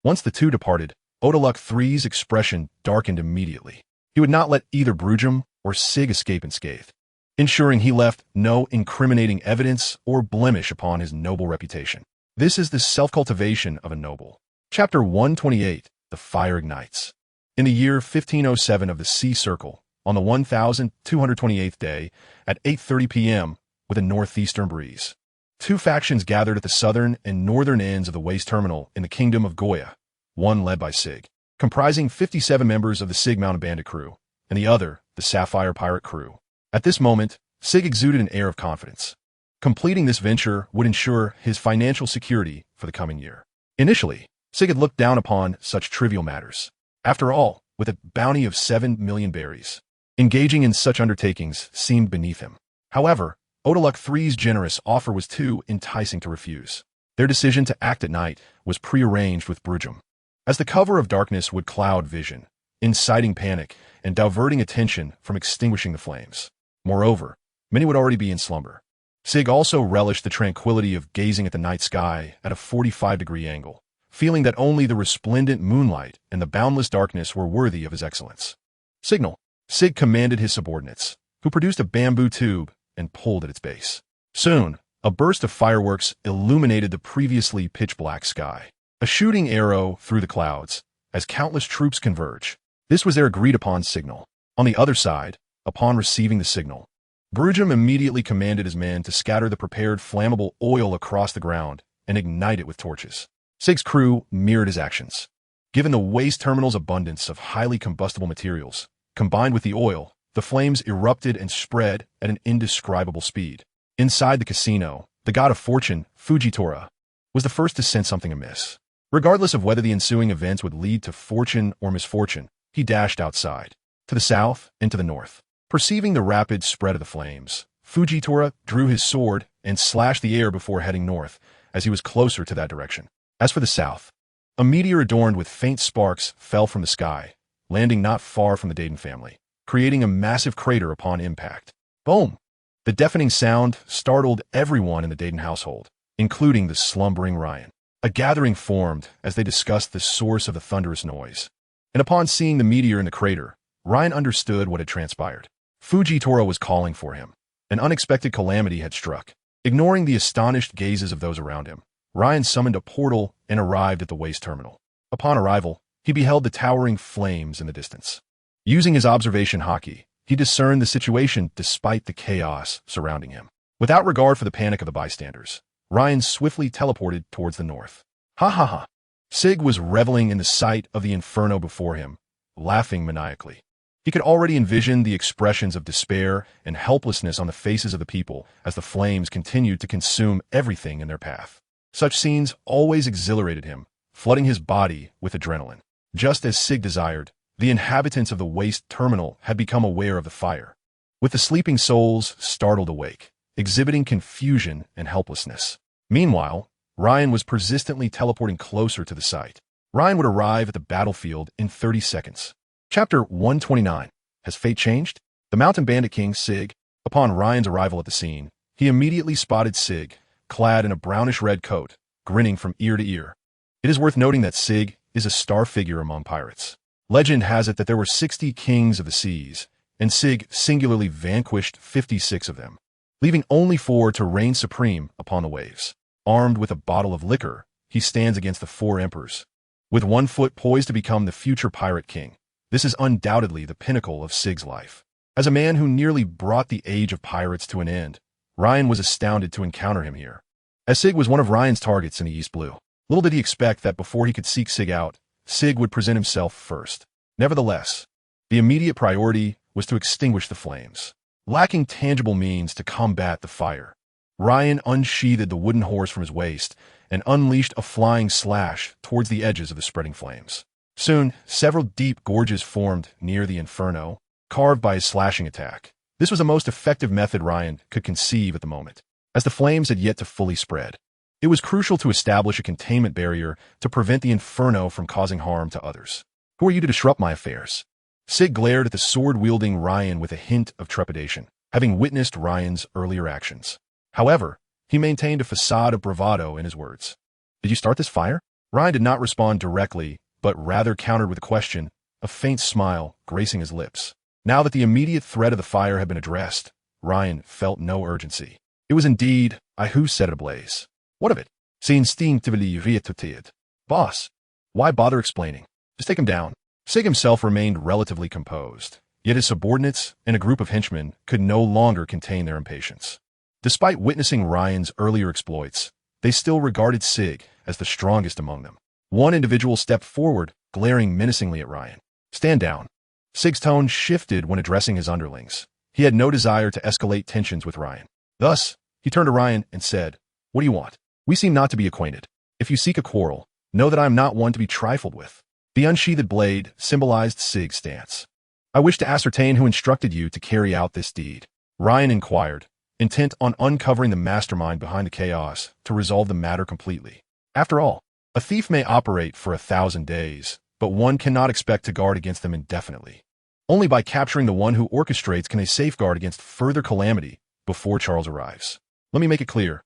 Once the two departed, Outlook III's expression darkened immediately. He would not let either Brujum or Sig escape unscathed, ensuring he left no incriminating evidence or blemish upon his noble reputation. This is the self-cultivation of a noble. Chapter 128, The Fire Ignites. In the year 1507 of the Sea Circle, on the 1228th day, at 8:30 p.m., with a northeastern breeze, two factions gathered at the southern and northern ends of the waste terminal in the Kingdom of Goya, one led by Sig, comprising 57 members of the Sig Mounted Bandit crew, and the other, the Sapphire Pirate crew. At this moment, Sig exuded an air of confidence. Completing this venture would ensure his financial security for the coming year. Initially, Sig had looked down upon such trivial matters. After all, with a bounty of 7 million berries, engaging in such undertakings seemed beneath him. However, Outlook III's generous offer was too enticing to refuse. Their decision to act at night was prearranged with Brujum, as the cover of darkness would cloud vision, inciting panic and diverting attention from extinguishing the flames. Moreover, many would already be in slumber. Sig also relished the tranquility of gazing at the night sky at a 45-degree angle, feeling that only the resplendent moonlight and the boundless darkness were worthy of his excellence. Signal. Sig commanded his subordinates, who produced a bamboo tube and pulled at its base. Soon, a burst of fireworks illuminated the previously pitch-black sky. A shooting arrow through the clouds, as countless troops converge. This was their agreed-upon signal. On the other side, upon receiving the signal, Brujum immediately commanded his men to scatter the prepared flammable oil across the ground and ignite it with torches. Sig's crew mirrored his actions. Given the waste terminal's abundance of highly combustible materials, combined with the oil, the flames erupted and spread at an indescribable speed. Inside the casino, the god of fortune, Fujitora, was the first to sense something amiss. Regardless of whether the ensuing events would lead to fortune or misfortune, he dashed outside, to the south and to the north. Perceiving the rapid spread of the flames, Fujitora drew his sword and slashed the air before heading north, as he was closer to that direction. As for the south, a meteor adorned with faint sparks fell from the sky, landing not far from the Dayton family, creating a massive crater upon impact. Boom! The deafening sound startled everyone in the Dayton household, including the slumbering Ryan. A gathering formed as they discussed the source of the thunderous noise. And upon seeing the meteor in the crater, Ryan understood what had transpired. Fujitora was calling for him. An unexpected calamity had struck. Ignoring the astonished gazes of those around him, Ryan summoned a portal and arrived at the waste terminal. Upon arrival, he beheld the towering flames in the distance. Using his observation haki, he discerned the situation despite the chaos surrounding him. Without regard for the panic of the bystanders, Ryan swiftly teleported towards the north. Ha ha ha! Sig was reveling in the sight of the inferno before him, laughing maniacally. He could already envision the expressions of despair and helplessness on the faces of the people as the flames continued to consume everything in their path. Such scenes always exhilarated him, flooding his body with adrenaline. Just as Sig desired, the inhabitants of the waste terminal had become aware of the fire, with the sleeping souls startled awake, exhibiting confusion and helplessness. Meanwhile, Ryan was persistently teleporting closer to the site. Ryan would arrive at the battlefield in 30 seconds. Chapter 129. Has fate changed? The Mountain Bandit King, Sig. Upon Ryan's arrival at the scene, he immediately spotted Sig, clad in a brownish-red coat, grinning from ear to ear. It is worth noting that Sig is a star figure among pirates. Legend has it that there were 60 kings of the seas, and Sig singularly vanquished 56 of them, leaving only 4 to reign supreme upon the waves. Armed with a bottle of liquor, he stands against the 4 emperors. With one foot poised to become the future pirate king, this is undoubtedly the pinnacle of Sig's life. As a man who nearly brought the age of pirates to an end, Ryan was astounded to encounter him here. As Sig was one of Ryan's targets in the East Blue, little did he expect that before he could seek Sig out, Sig would present himself first. Nevertheless, the immediate priority was to extinguish the flames. Lacking tangible means to combat the fire, Ryan unsheathed the wooden horse from his waist and unleashed a flying slash towards the edges of the spreading flames. Soon, several deep gorges formed near the inferno, carved by his slashing attack. This was the most effective method Ryan could conceive at the moment, as the flames had yet to fully spread. It was crucial to establish a containment barrier to prevent the inferno from causing harm to others. Who are you to disrupt my affairs? Sig glared at the sword-wielding Ryan with a hint of trepidation, having witnessed Ryan's earlier actions. However, he maintained a facade of bravado in his words. Did you start this fire? Ryan did not respond directly, but rather countered with a question, a faint smile gracing his lips. Now that the immediate threat of the fire had been addressed, Ryan felt no urgency. It was indeed I who set it ablaze. What of it? Si instinctively irritated. Boss, why bother explaining? Just take him down. Sig himself remained relatively composed, yet his subordinates and a group of henchmen could no longer contain their impatience. Despite witnessing Ryan's earlier exploits, they still regarded Sig as the strongest among them. One individual stepped forward, glaring menacingly at Ryan. Stand down. Sig's tone shifted when addressing his underlings. He had no desire to escalate tensions with Ryan. Thus, he turned to Ryan and said, What do you want? We seem not to be acquainted. If you seek a quarrel, know that I am not one to be trifled with. The unsheathed blade symbolized Sig's stance. I wish to ascertain who instructed you to carry out this deed. Ryan inquired, intent on uncovering the mastermind behind the chaos to resolve the matter completely. After all, a thief may operate for 1,000 days, but one cannot expect to guard against them indefinitely. Only by capturing the one who orchestrates can they safeguard against further calamity before Charles arrives. Let me make it clear.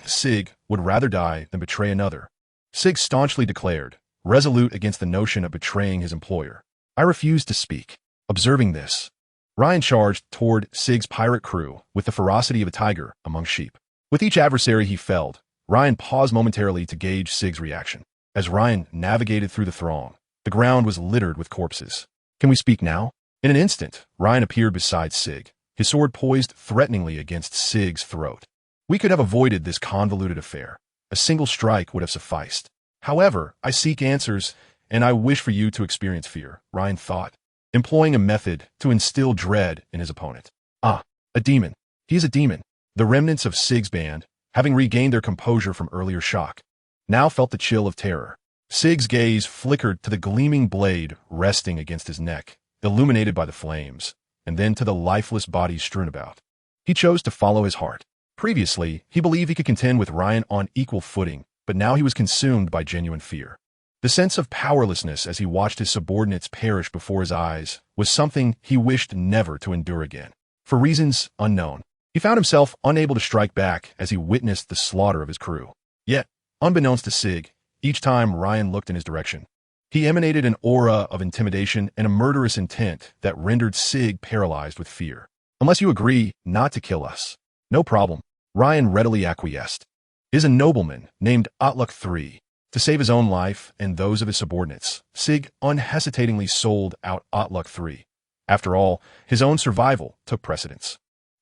Sig would rather die than betray another. Sig staunchly declared, resolute against the notion of betraying his employer. I refuse to speak. Observing this, Ryan charged toward Sig's pirate crew with the ferocity of a tiger among sheep. With each adversary he felled, Ryan paused momentarily to gauge Sig's reaction. As Ryan navigated through the throng, the ground was littered with corpses. Can we speak now? In an instant, Ryan appeared beside Sig, his sword poised threateningly against Sig's throat. We could have avoided this convoluted affair. A single strike would have sufficed. However, I seek answers, and I wish for you to experience fear, Ryan thought, employing a method to instill dread in his opponent. Ah, a demon. He is a demon. The remnants of Sig's band, having regained their composure from earlier shock, now felt the chill of terror. Sig's gaze flickered to the gleaming blade resting against his neck, illuminated by the flames, and then to the lifeless bodies strewn about. He chose to follow his heart. Previously, he believed he could contend with Ryan on equal footing, but now he was consumed by genuine fear. The sense of powerlessness as he watched his subordinates perish before his eyes was something he wished never to endure again. For reasons unknown, He found himself unable to strike back as he witnessed the slaughter of his crew. Yet, unbeknownst to Sig, each time Ryan looked in his direction, he emanated an aura of intimidation and a murderous intent that rendered Sig paralyzed with fear. Unless you agree not to kill us. No problem, Ryan readily acquiesced. Is a nobleman named Otluk III. To save his own life and those of his subordinates, Sig unhesitatingly sold out Otluk III. After all, his own survival took precedence.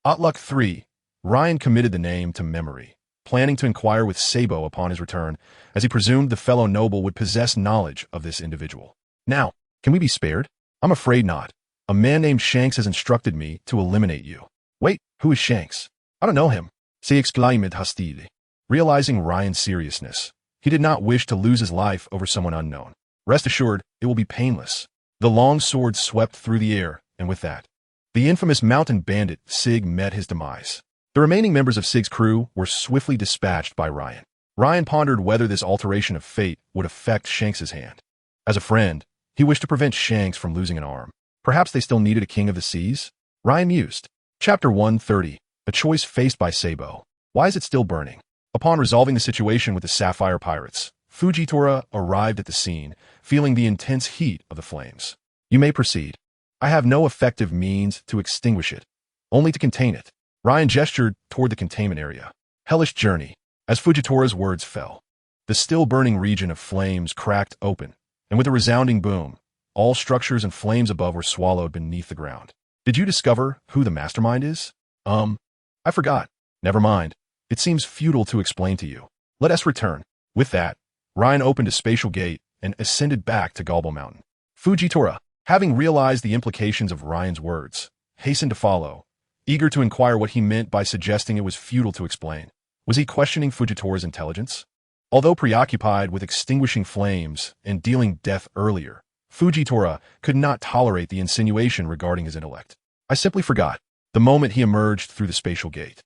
Otluk III, Ryan committed the name to memory, planning to inquire with Sabo upon his return, as he presumed the fellow noble would possess knowledge of this individual. Now, can we be spared? I'm afraid not. A man named Shanks has instructed me to eliminate you. Wait, who is Shanks? I don't know him. Se exclaimed hostile. Realizing Ryan's seriousness, he did not wish to lose his life over someone unknown. Rest assured, it will be painless. The long sword swept through the air, and with that, the infamous mountain bandit Sig met his demise. The remaining members of Sig's crew were swiftly dispatched by Ryan. Ryan pondered whether this alteration of fate would affect Shanks's hand. As a friend, he wished to prevent Shanks from losing an arm. Perhaps they still needed a king of the seas? Ryan mused. Chapter 130. A choice faced by Sabo. Why is it still burning? Upon resolving the situation with the Sapphire Pirates, Fujitora arrived at the scene, feeling the intense heat of the flames. You may proceed. I have no effective means to extinguish it, only to contain it. Ryan gestured toward the containment area. Hellish journey. As Fujitora's words fell, the still burning region of flames cracked open, and with a resounding boom, all structures and flames above were swallowed beneath the ground. Did you discover who the mastermind is? I forgot. Never mind. It seems futile to explain to you. Let us return. With that, Ryan opened a spatial gate and ascended back to Galbo Mountain. Fujitora, having realized the implications of Ryan's words, hastened to follow, eager to inquire what he meant by suggesting it was futile to explain. Was he questioning Fujitora's intelligence? Although preoccupied with extinguishing flames and dealing death earlier, Fujitora could not tolerate the insinuation regarding his intellect. I simply forgot, the moment he emerged through the spatial gate.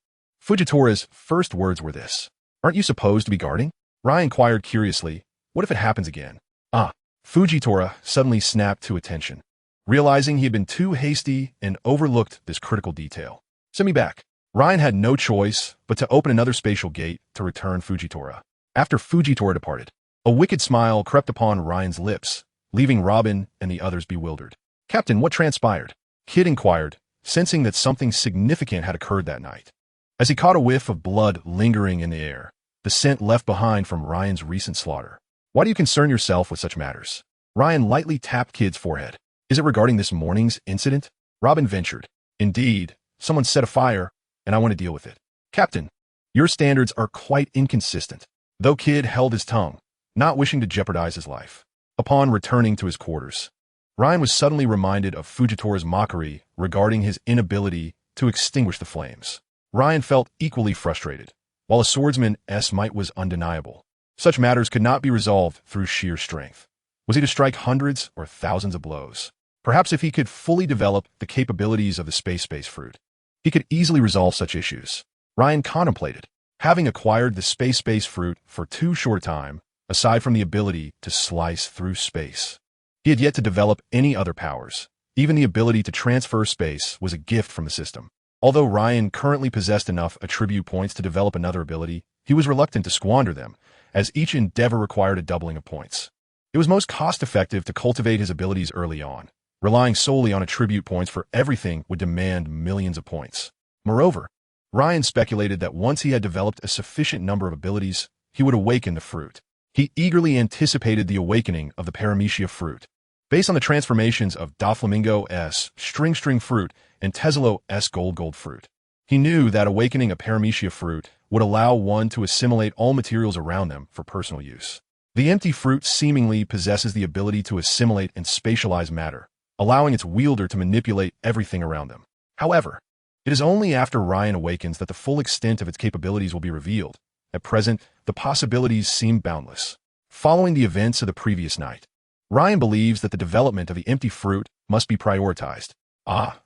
Fujitora's first words were this. Aren't you supposed to be guarding? Ryan inquired curiously, what if it happens again? Fujitora suddenly snapped to attention, realizing he had been too hasty and overlooked this critical detail. Send me back. Ryan had no choice but to open another spatial gate to return Fujitora. After Fujitora departed, a wicked smile crept upon Ryan's lips, leaving Robin and the others bewildered. Captain, what transpired? Kid inquired, sensing that something significant had occurred that night. As he caught a whiff of blood lingering in the air, the scent left behind from Ryan's recent slaughter. Why do you concern yourself with such matters? Ryan lightly tapped Kid's forehead. Is it regarding this morning's incident? Robin ventured. Indeed, someone set a fire, and I want to deal with it. Captain, your standards are quite inconsistent. Though Kid held his tongue, not wishing to jeopardize his life. Upon returning to his quarters, Ryan was suddenly reminded of Fujitora's mockery regarding his inability to extinguish the flames. Ryan felt equally frustrated. While a swordsman's might was undeniable, such matters could not be resolved through sheer strength. Was he to strike hundreds or thousands of blows? Perhaps if he could fully develop the capabilities of the space fruit, he could easily resolve such issues. Ryan contemplated. Having acquired the space fruit for too short a time, aside from the ability to slice through space, he had yet to develop any other powers. Even the ability to transfer space was a gift from the system. Although Ryan currently possessed enough attribute points to develop another ability, he was reluctant to squander them, as each endeavor required a doubling of points. It was most cost-effective to cultivate his abilities early on. Relying solely on attribute points for everything would demand millions of points. Moreover, Ryan speculated that once he had developed a sufficient number of abilities, he would awaken the fruit. He eagerly anticipated the awakening of the Paramecia fruit. Based on the transformations of Doflamingo-S string fruit and Tesla-S gold fruit, he knew that awakening a Paramecia fruit would allow one to assimilate all materials around them for personal use. The empty fruit seemingly possesses the ability to assimilate and spatialize matter, allowing its wielder to manipulate everything around them. However, it is only after Ryan awakens that the full extent of its capabilities will be revealed. At present, the possibilities seem boundless. Following the events of the previous night, Ryan believes that the development of the empty fruit must be prioritized.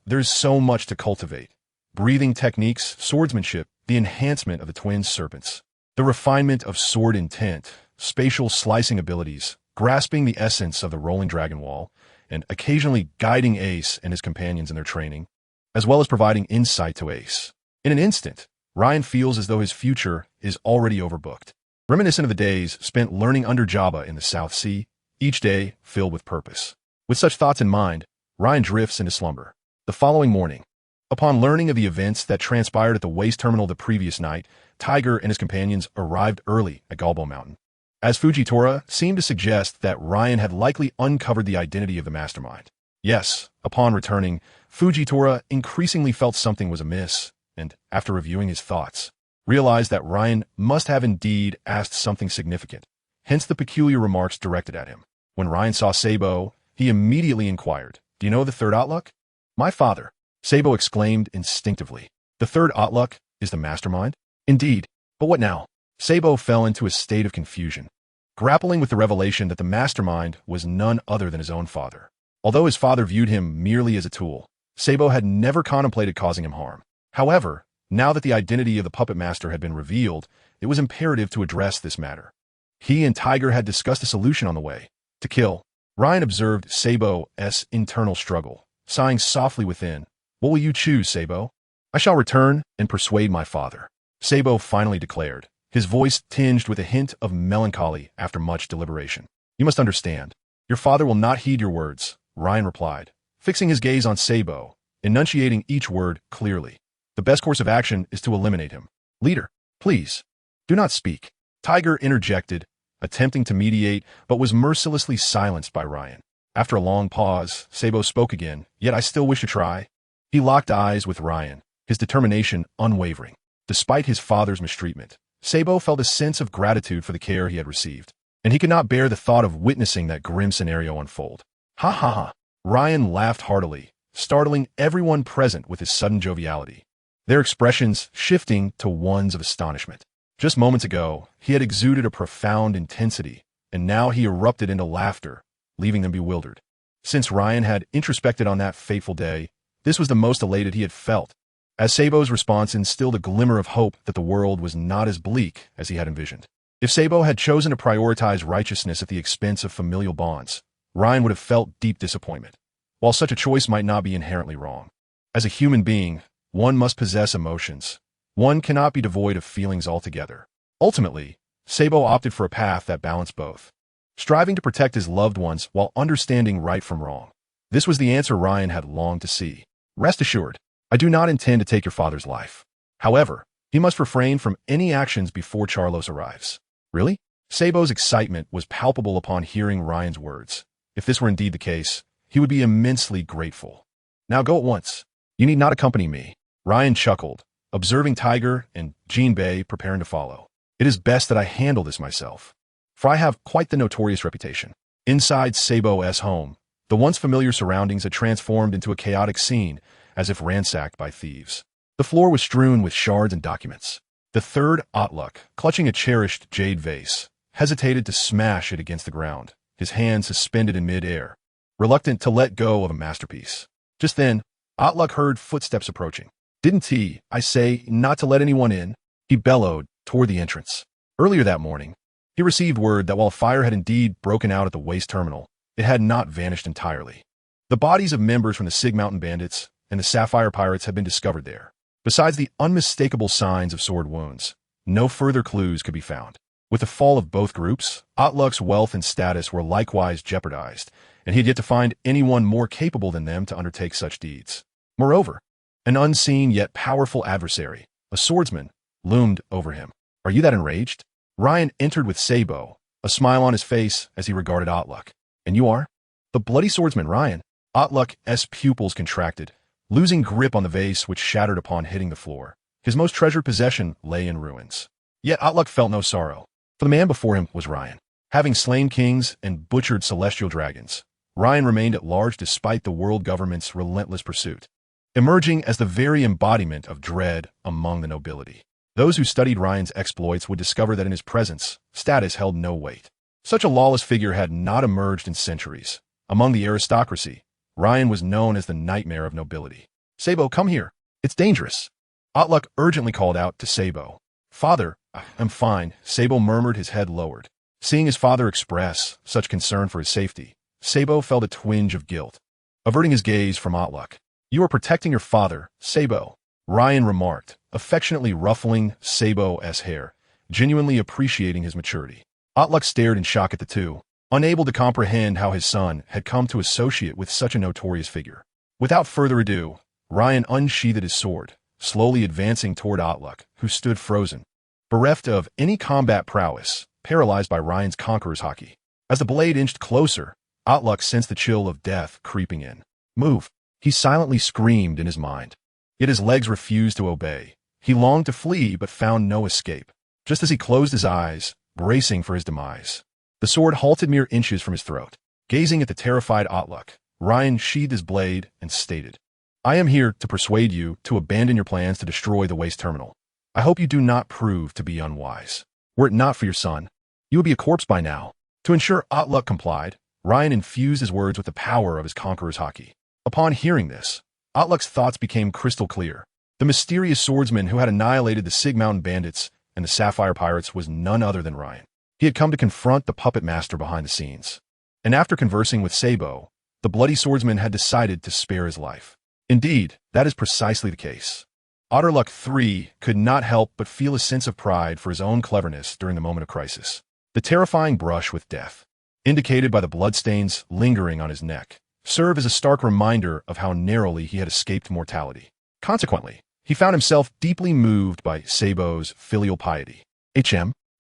There's so much to cultivate. Breathing techniques, swordsmanship, the enhancement of the twin serpents, the refinement of sword intent, spatial slicing abilities, grasping the essence of the rolling dragon wall, and occasionally guiding Ace and his companions in their training, as well as providing insight to Ace. In an instant, Ryan feels as though his future is already overbooked. Reminiscent of the days spent learning under Jabba in the South Sea, each day filled with purpose. With such thoughts in mind, Ryan drifts into slumber. The following morning, upon learning of the events that transpired at the waste terminal the previous night, Tiger and his companions arrived early at Galbo Mountain. As Fujitora seemed to suggest that Ryan had likely uncovered the identity of the mastermind. Yes, upon returning, Fujitora increasingly felt something was amiss, and, after reviewing his thoughts, realized that Ryan must have indeed asked something significant, hence the peculiar remarks directed at him. When Ryan saw Sabo, he immediately inquired, "Do you know the third Outlook?" "My father," Sabo exclaimed instinctively. "The third Outlook is the mastermind?" "Indeed. But what now?" Sabo fell into a state of confusion, grappling with the revelation that the mastermind was none other than his own father. Although his father viewed him merely as a tool, Sabo had never contemplated causing him harm. However, now that the identity of the puppet master had been revealed, it was imperative to address this matter. He and Tiger had discussed a solution on the way: to kill. Ryan observed Sabo's internal struggle, sighing softly within. "What will you choose, Sabo?" "I shall return and persuade my father," Sabo finally declared, his voice tinged with a hint of melancholy after much deliberation. "You must understand. Your father will not heed your words," Ryan replied, fixing his gaze on Sabo, enunciating each word clearly. "The best course of action is to eliminate him." "Leader, please, do not speak," Tiger interjected, attempting to mediate, but was mercilessly silenced by Ryan. After a long pause, Sabo spoke again, "Yet I still wish to try." He locked eyes with Ryan, his determination unwavering. Despite his father's mistreatment, Sabo felt a sense of gratitude for the care he had received, and he could not bear the thought of witnessing that grim scenario unfold. "Ha ha ha!" Ryan laughed heartily, startling everyone present with his sudden joviality, their expressions shifting to ones of astonishment. Just moments ago, he had exuded a profound intensity, and now he erupted into laughter, leaving them bewildered. Since Ryan had introspected on that fateful day, this was the most elated he had felt, as Sabo's response instilled a glimmer of hope that the world was not as bleak as he had envisioned. If Sabo had chosen to prioritize righteousness at the expense of familial bonds, Ryan would have felt deep disappointment. While such a choice might not be inherently wrong, as a human being, one must possess emotions. One cannot be devoid of feelings altogether. Ultimately, Sabo opted for a path that balanced both, striving to protect his loved ones while understanding right from wrong. This was the answer Ryan had longed to see. "Rest assured, I do not intend to take your father's life. However, he must refrain from any actions before Charlos arrives." "Really?" Sabo's excitement was palpable upon hearing Ryan's words. If this were indeed the case, he would be immensely grateful. "Now go at once. You need not accompany me." Ryan chuckled, observing Tiger and Jinbei preparing to follow. "It is best that I handle this myself, for I have quite the notorious reputation." Inside Sabo's home, the once familiar surroundings had transformed into a chaotic scene, as if ransacked by thieves. The floor was strewn with shards and documents. The third Outlook, clutching a cherished jade vase, hesitated to smash it against the ground, his hand suspended in mid-air, reluctant to let go of a masterpiece. Just then, Outlook heard footsteps approaching. "Didn't I say not to let anyone in?" he bellowed toward the entrance. Earlier that morning, he received word that while fire had indeed broken out at the waste terminal, it had not vanished entirely. The bodies of members from the Sig Mountain Bandits and the Sapphire Pirates had been discovered there. Besides the unmistakable signs of sword wounds, no further clues could be found. With the fall of both groups, Outlook's wealth and status were likewise jeopardized, and he had yet to find anyone more capable than them to undertake such deeds. Moreover, an unseen yet powerful adversary, a swordsman, loomed over him. "Are you that enraged?" Ryan entered with Sabo, a smile on his face as he regarded Outlook. "And you are?" "The bloody swordsman, Ryan." Outlook's pupils contracted, losing grip on the vase which shattered upon hitting the floor. His most treasured possession lay in ruins. Yet Outlook felt no sorrow, for the man before him was Ryan. Having slain kings and butchered celestial dragons, Ryan remained at large despite the world government's relentless pursuit, emerging as the very embodiment of dread among the nobility. Those who studied Ryan's exploits would discover that in his presence, status held no weight. Such a lawless figure had not emerged in centuries. Among the aristocracy, Ryan was known as the nightmare of nobility. "Sabo, come here. It's dangerous." Outlook urgently called out to Sabo. "Father, I'm fine," Sabo murmured, his head lowered. Seeing his father express such concern for his safety, Sabo felt a twinge of guilt. Averting his gaze from Outlook, "You are protecting your father, Sabo," Ryan remarked, affectionately ruffling Sabo's hair, genuinely appreciating his maturity. Otluk stared in shock at the two, unable to comprehend how his son had come to associate with such a notorious figure. Without further ado, Ryan unsheathed his sword, slowly advancing toward Otluk, who stood frozen, bereft of any combat prowess, paralyzed by Ryan's conqueror's haki. As the blade inched closer, Otluk sensed the chill of death creeping in. "Move!" he silently screamed in his mind. Yet his legs refused to obey. He longed to flee but found no escape. Just as he closed his eyes, bracing for his demise, the sword halted mere inches from his throat. Gazing at the terrified Otluk, Ryan sheathed his blade and stated, "I am here to persuade you to abandon your plans to destroy the waste terminal. I hope you do not prove to be unwise. Were it not for your son, you would be a corpse by now." To ensure Otluk complied, Ryan infused his words with the power of his conqueror's haki. Upon hearing this, Otluk's thoughts became crystal clear. The mysterious swordsman who had annihilated the Sig Mountain bandits and the Sapphire Pirates was none other than Ryan. He had come to confront the puppet master behind the scenes. And after conversing with Sabo, the bloody swordsman had decided to spare his life. Indeed, that is precisely the case. Otterluck III could not help but feel a sense of pride for his own cleverness during the moment of crisis. The terrifying brush with death, indicated by the bloodstains lingering on his neck, served as a stark reminder of how narrowly he had escaped mortality. Consequently, he found himself deeply moved by Sabo's filial piety.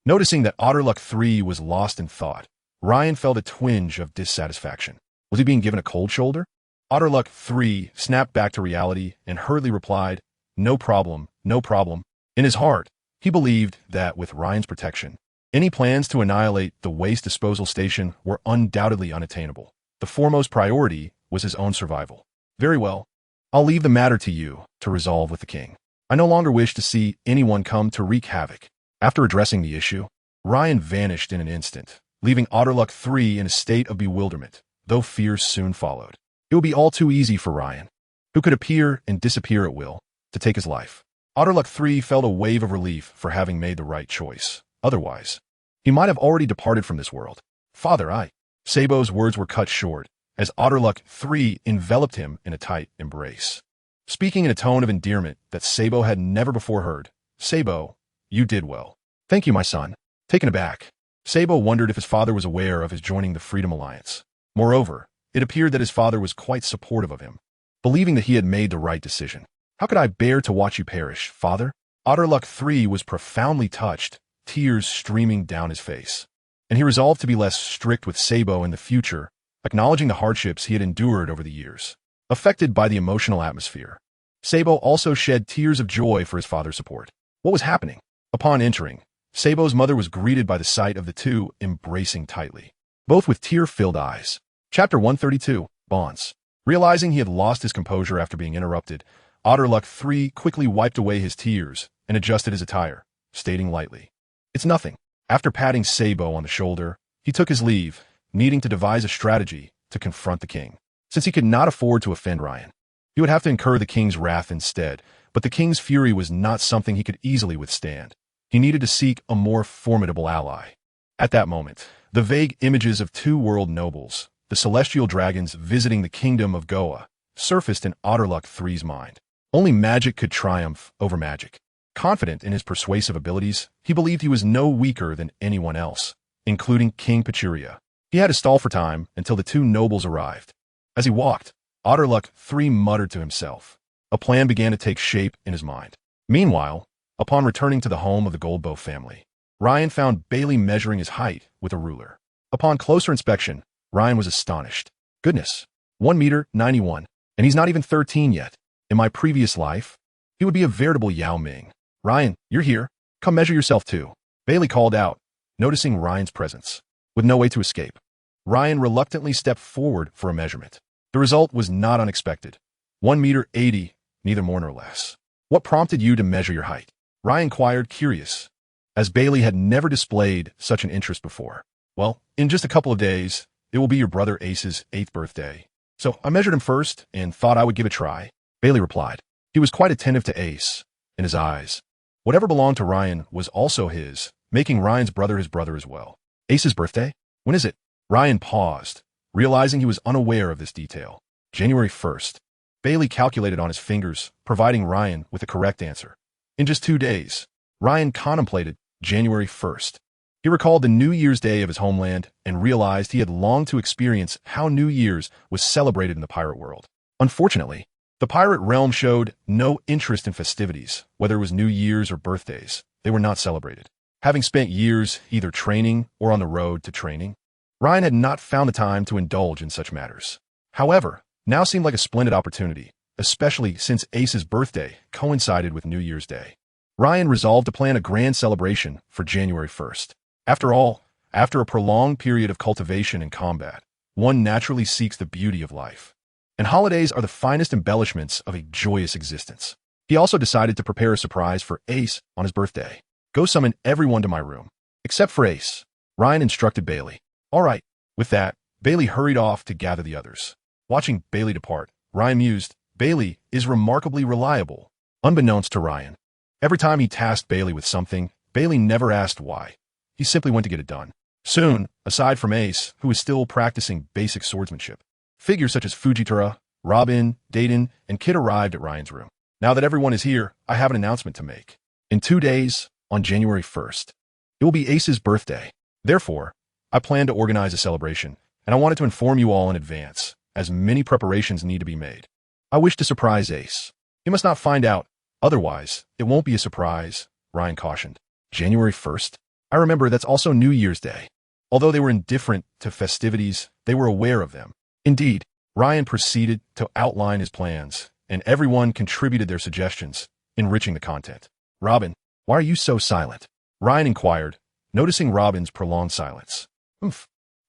Noticing that Otterluck III was lost in thought, Ryan felt a twinge of dissatisfaction. Was he being given a cold shoulder? Otterluck III snapped back to reality and hurriedly replied, "No problem, no problem." In his heart, he believed that with Ryan's protection, any plans to annihilate the waste disposal station were undoubtedly unattainable. The foremost priority was his own survival. "Very well. I'll leave the matter to you to resolve with the king. I no longer wish to see anyone come to wreak havoc." After addressing the issue, Ryan vanished in an instant, leaving Otterluck III in a state of bewilderment, though fears soon followed. It would be all too easy for Ryan, who could appear and disappear at will, to take his life. Otterluck III felt a wave of relief for having made the right choice. Otherwise, he might have already departed from this world. "Father, Sabo's words were cut short, as Otterluck III enveloped him in a tight embrace. Speaking in a tone of endearment that Sabo had never before heard, "Sabo, you did well." "Thank you, my son." Taken aback, Sabo wondered if his father was aware of his joining the Freedom Alliance. Moreover, it appeared that his father was quite supportive of him, believing that he had made the right decision. "How could I bear to watch you perish, father?" Otterluck III was profoundly touched, tears streaming down his face, and he resolved to be less strict with Sabo in the future, acknowledging the hardships he had endured over the years. Affected by the emotional atmosphere, Sabo also shed tears of joy for his father's support. What was happening? Upon entering, Sabo's mother was greeted by the sight of the two embracing tightly, both with tear-filled eyes. Chapter 132, Bonds. Realizing he had lost his composure after being interrupted, Otterluck III quickly wiped away his tears and adjusted his attire, stating lightly, "It's nothing." After patting Sabo on the shoulder, he took his leave, needing to devise a strategy to confront the king. Since he could not afford to offend Ryan, he would have to incur the king's wrath instead, but the king's fury was not something he could easily withstand. He needed to seek a more formidable ally. At that moment, the vague images of two world nobles, the celestial dragons visiting the kingdom of Goa, surfaced in Otterluck III's mind. Only magic could triumph over magic. Confident in his persuasive abilities, he believed he was no weaker than anyone else, including King Pachuria. He had to stall for time until the two nobles arrived. As he walked, Otterluck III muttered to himself. A plan began to take shape in his mind. Meanwhile, upon returning to the home of the Goldbow family, Ryan found Bailey measuring his height with a ruler. Upon closer inspection, Ryan was astonished. "Goodness, 1 meter 91, and he's not even 13 yet. In my previous life, he would be a veritable Yao Ming." "Ryan, you're here. Come measure yourself too," Bailey called out, noticing Ryan's presence. With no way to escape, Ryan reluctantly stepped forward for a measurement. The result was not unexpected. 1 meter 80, neither more nor less. "What prompted you to measure your height?" Ryan inquired, curious, as Bailey had never displayed such an interest before. "Well, in just a couple of days, it will be your brother Ace's 8th birthday. So I measured him first and thought I would give it a try," Bailey replied. He was quite attentive to Ace. In his eyes, whatever belonged to Ryan was also his, making Ryan's brother his brother as well. "Ace's birthday? When is it?" Ryan paused, realizing he was unaware of this detail. "January 1st. Bailey calculated on his fingers, providing Ryan with the correct answer. In just 2 days, Ryan contemplated January 1st. He recalled the New Year's Day of his homeland and realized he had longed to experience how New Year's was celebrated in the pirate world. Unfortunately, the pirate realm showed no interest in festivities, whether it was New Year's or birthdays. They were not celebrated. Having spent years either training or on the road to training, Ryan had not found the time to indulge in such matters. However, now seemed like a splendid opportunity, especially since Ace's birthday coincided with New Year's Day. Ryan resolved to plan a grand celebration for January 1st. After all, after a prolonged period of cultivation and combat, one naturally seeks the beauty of life. And holidays are the finest embellishments of a joyous existence. He also decided to prepare a surprise for Ace on his birthday. Go summon everyone to my room, except for Ace, Ryan instructed Bailey. All right. With that, Bailey hurried off to gather the others. Watching Bailey depart, Ryan mused, Bailey is remarkably reliable. Unbeknownst to Ryan, every time he tasked Bailey with something, Bailey never asked why. He simply went to get it done. Soon, aside from Ace, who was still practicing basic swordsmanship, figures such as Fujitora, Robin, Dayton, and Kid arrived at Ryan's room. Now that everyone is here, I have an announcement to make. In 2 days, on January 1st, it will be Ace's birthday. Therefore, I plan to organize a celebration, and I wanted to inform you all in advance, as many preparations need to be made. I wish to surprise Ace. He must not find out, otherwise, it won't be a surprise, Ryan cautioned. January 1st? I remember that's also New Year's Day. Although they were indifferent to festivities, they were aware of them. Indeed, Ryan proceeded to outline his plans, and everyone contributed their suggestions, enriching the content. Robin, why are you so silent? Ryan inquired, noticing Robin's prolonged silence.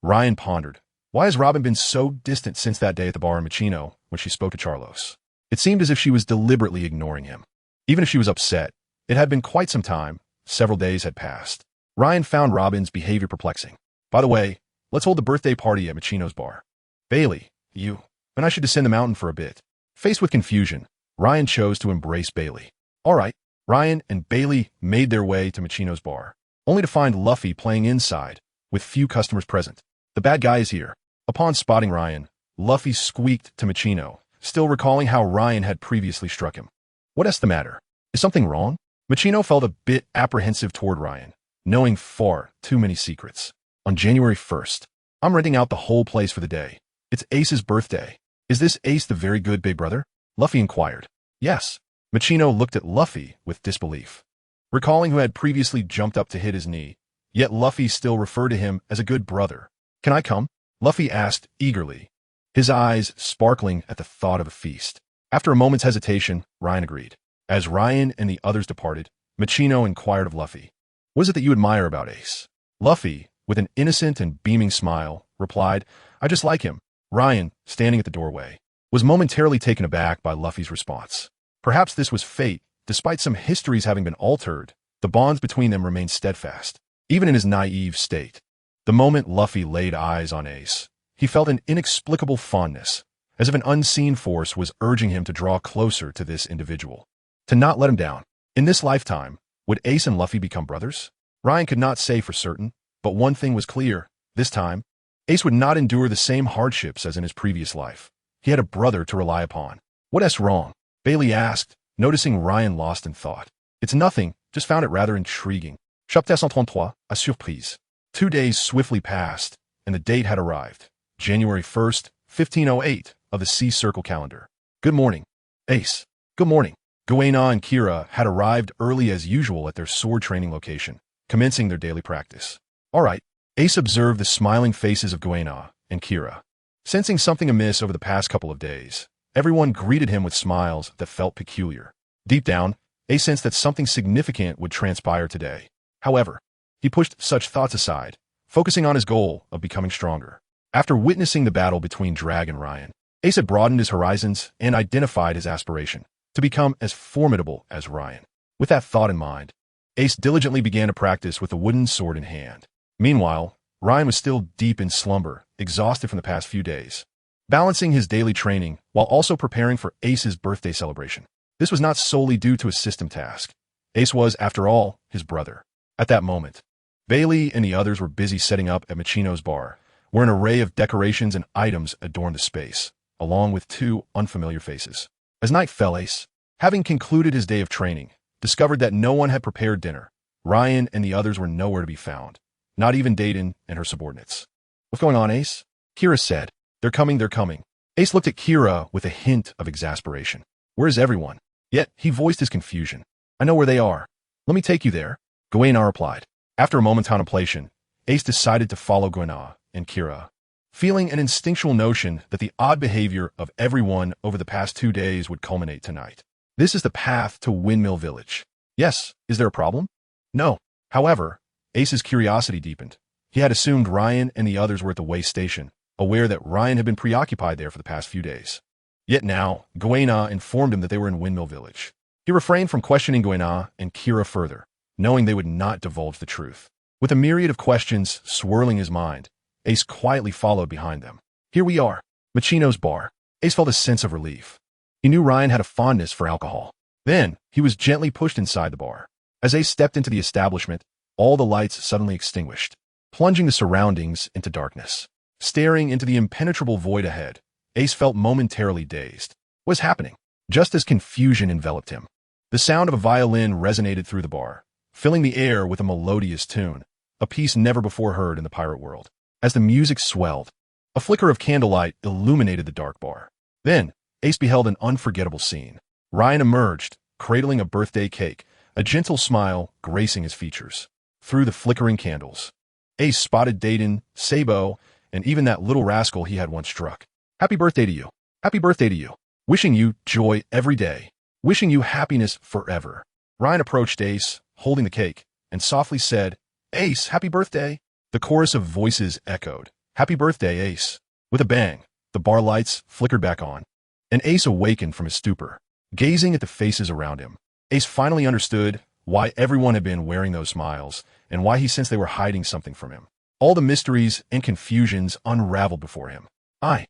Ryan pondered. Why has Robin been so distant since that day at the bar in Machino when she spoke to Charlos? It seemed as if she was deliberately ignoring him. Even if she was upset, it had been quite some time. Several days had passed. Ryan found Robin's behavior perplexing. By the way, let's hold the birthday party at Machino's bar. Bailey, you and I should descend the mountain for a bit. Faced with confusion, Ryan chose to embrace Bailey. All right. Ryan and Bailey made their way to Machino's bar, only to find Luffy playing inside, with few customers present. The bad guy is here. Upon spotting Ryan, Luffy squeaked to Machino, still recalling how Ryan had previously struck him. What's the matter? Is something wrong? Machino felt a bit apprehensive toward Ryan, knowing far too many secrets. On January 1st, I'm renting out the whole place for the day. It's Ace's birthday. Is this Ace the very good big brother? Luffy inquired. Yes. Machino looked at Luffy with disbelief, recalling who had previously jumped up to hit his knee, yet Luffy still referred to him as a good brother. Can I come? Luffy asked eagerly, his eyes sparkling at the thought of a feast. After a moment's hesitation, Ryan agreed. As Ryan and the others departed, Machino inquired of Luffy, what is it that you admire about Ace? Luffy, with an innocent and beaming smile, replied, I just like him. Ryan, standing at the doorway, was momentarily taken aback by Luffy's response. Perhaps this was fate. Despite some histories having been altered, the bonds between them remained steadfast, even in his naive state. The moment Luffy laid eyes on Ace, he felt an inexplicable fondness, as if an unseen force was urging him to draw closer to this individual, to not let him down. In this lifetime, would Ace and Luffy become brothers? Ryan could not say for certain, but one thing was clear. This time, Ace would not endure the same hardships as in his previous life. He had a brother to rely upon. What's wrong? Bailey asked, noticing Ryan lost in thought. It's nothing, just found it rather intriguing. Chapitre 133, a surprise. 2 days swiftly passed, and the date had arrived. January 1st, 1508, of the Sea Circle calendar. Good morning, Ace. Good morning. Guena and Kira had arrived early as usual at their sword training location, commencing their daily practice. All right. Ace observed the smiling faces of Guena and Kira. Sensing something amiss over the past couple of days, everyone greeted him with smiles that felt peculiar. Deep down, Ace sensed that something significant would transpire today. However, he pushed such thoughts aside, focusing on his goal of becoming stronger. After witnessing the battle between Drag and Ryan, Ace had broadened his horizons and identified his aspiration to become as formidable as Ryan. With that thought in mind, Ace diligently began to practice with a wooden sword in hand. Meanwhile, Ryan was still deep in slumber, exhausted from the past few days, balancing his daily training while also preparing for Ace's birthday celebration. This was not solely due to a system task. Ace was, after all, his brother. At that moment, Bailey and the others were busy setting up at Machino's bar, where an array of decorations and items adorned the space, along with 2 unfamiliar faces. As night fell, Ace, having concluded his day of training, discovered that no one had prepared dinner. Ryan and the others were nowhere to be found. Not even Dayton and her subordinates. "What's going on, Ace?" Kira said. They're coming, they're coming." Ace looked at Kira with a hint of exasperation. "Where is everyone?" Yet he voiced his confusion. "I know where they are. Let me take you there." Gwaina replied. After a moment's contemplation, Ace decided to follow Gwaina and Kira, feeling an instinctual notion that the odd behavior of everyone over the past 2 days would culminate tonight. This is the path to Windmill Village. Yes, is there a problem? No. However, Ace's curiosity deepened. He had assumed Ryan and the others were at the way station, aware that Ryan had been preoccupied there for the past few days. Yet now, Gwaina informed him that they were in Windmill Village. He refrained from questioning Gwaina and Kira further, knowing they would not divulge the truth. With a myriad of questions swirling his mind, Ace quietly followed behind them. Here we are, Machino's bar. Ace felt a sense of relief. He knew Ryan had a fondness for alcohol. Then, he was gently pushed inside the bar. As Ace stepped into the establishment, all the lights suddenly extinguished, plunging the surroundings into darkness. Staring into the impenetrable void ahead, Ace felt momentarily dazed. What was happening? Just as confusion enveloped him, the sound of a violin resonated through the bar, filling the air with a melodious tune, a piece never before heard in the pirate world. As the music swelled, a flicker of candlelight illuminated the dark bar. Then, Ace beheld an unforgettable scene. Ryan emerged, cradling a birthday cake, a gentle smile gracing his features. Through the flickering candles, Ace spotted Dayton, Sabo, and even that little rascal he had once struck. "Happy birthday to you. Happy birthday to you. Wishing you joy every day. Wishing you happiness forever." Ryan approached Ace, holding the cake, and softly said, "Ace, happy birthday." The chorus of voices echoed, "Happy birthday, Ace." With a bang, the bar lights flickered back on, and Ace awakened from his stupor. Gazing at the faces around him, Ace finally understood why everyone had been wearing those smiles, and why he sensed they were hiding something from him. All the mysteries and confusions unraveled before him. I.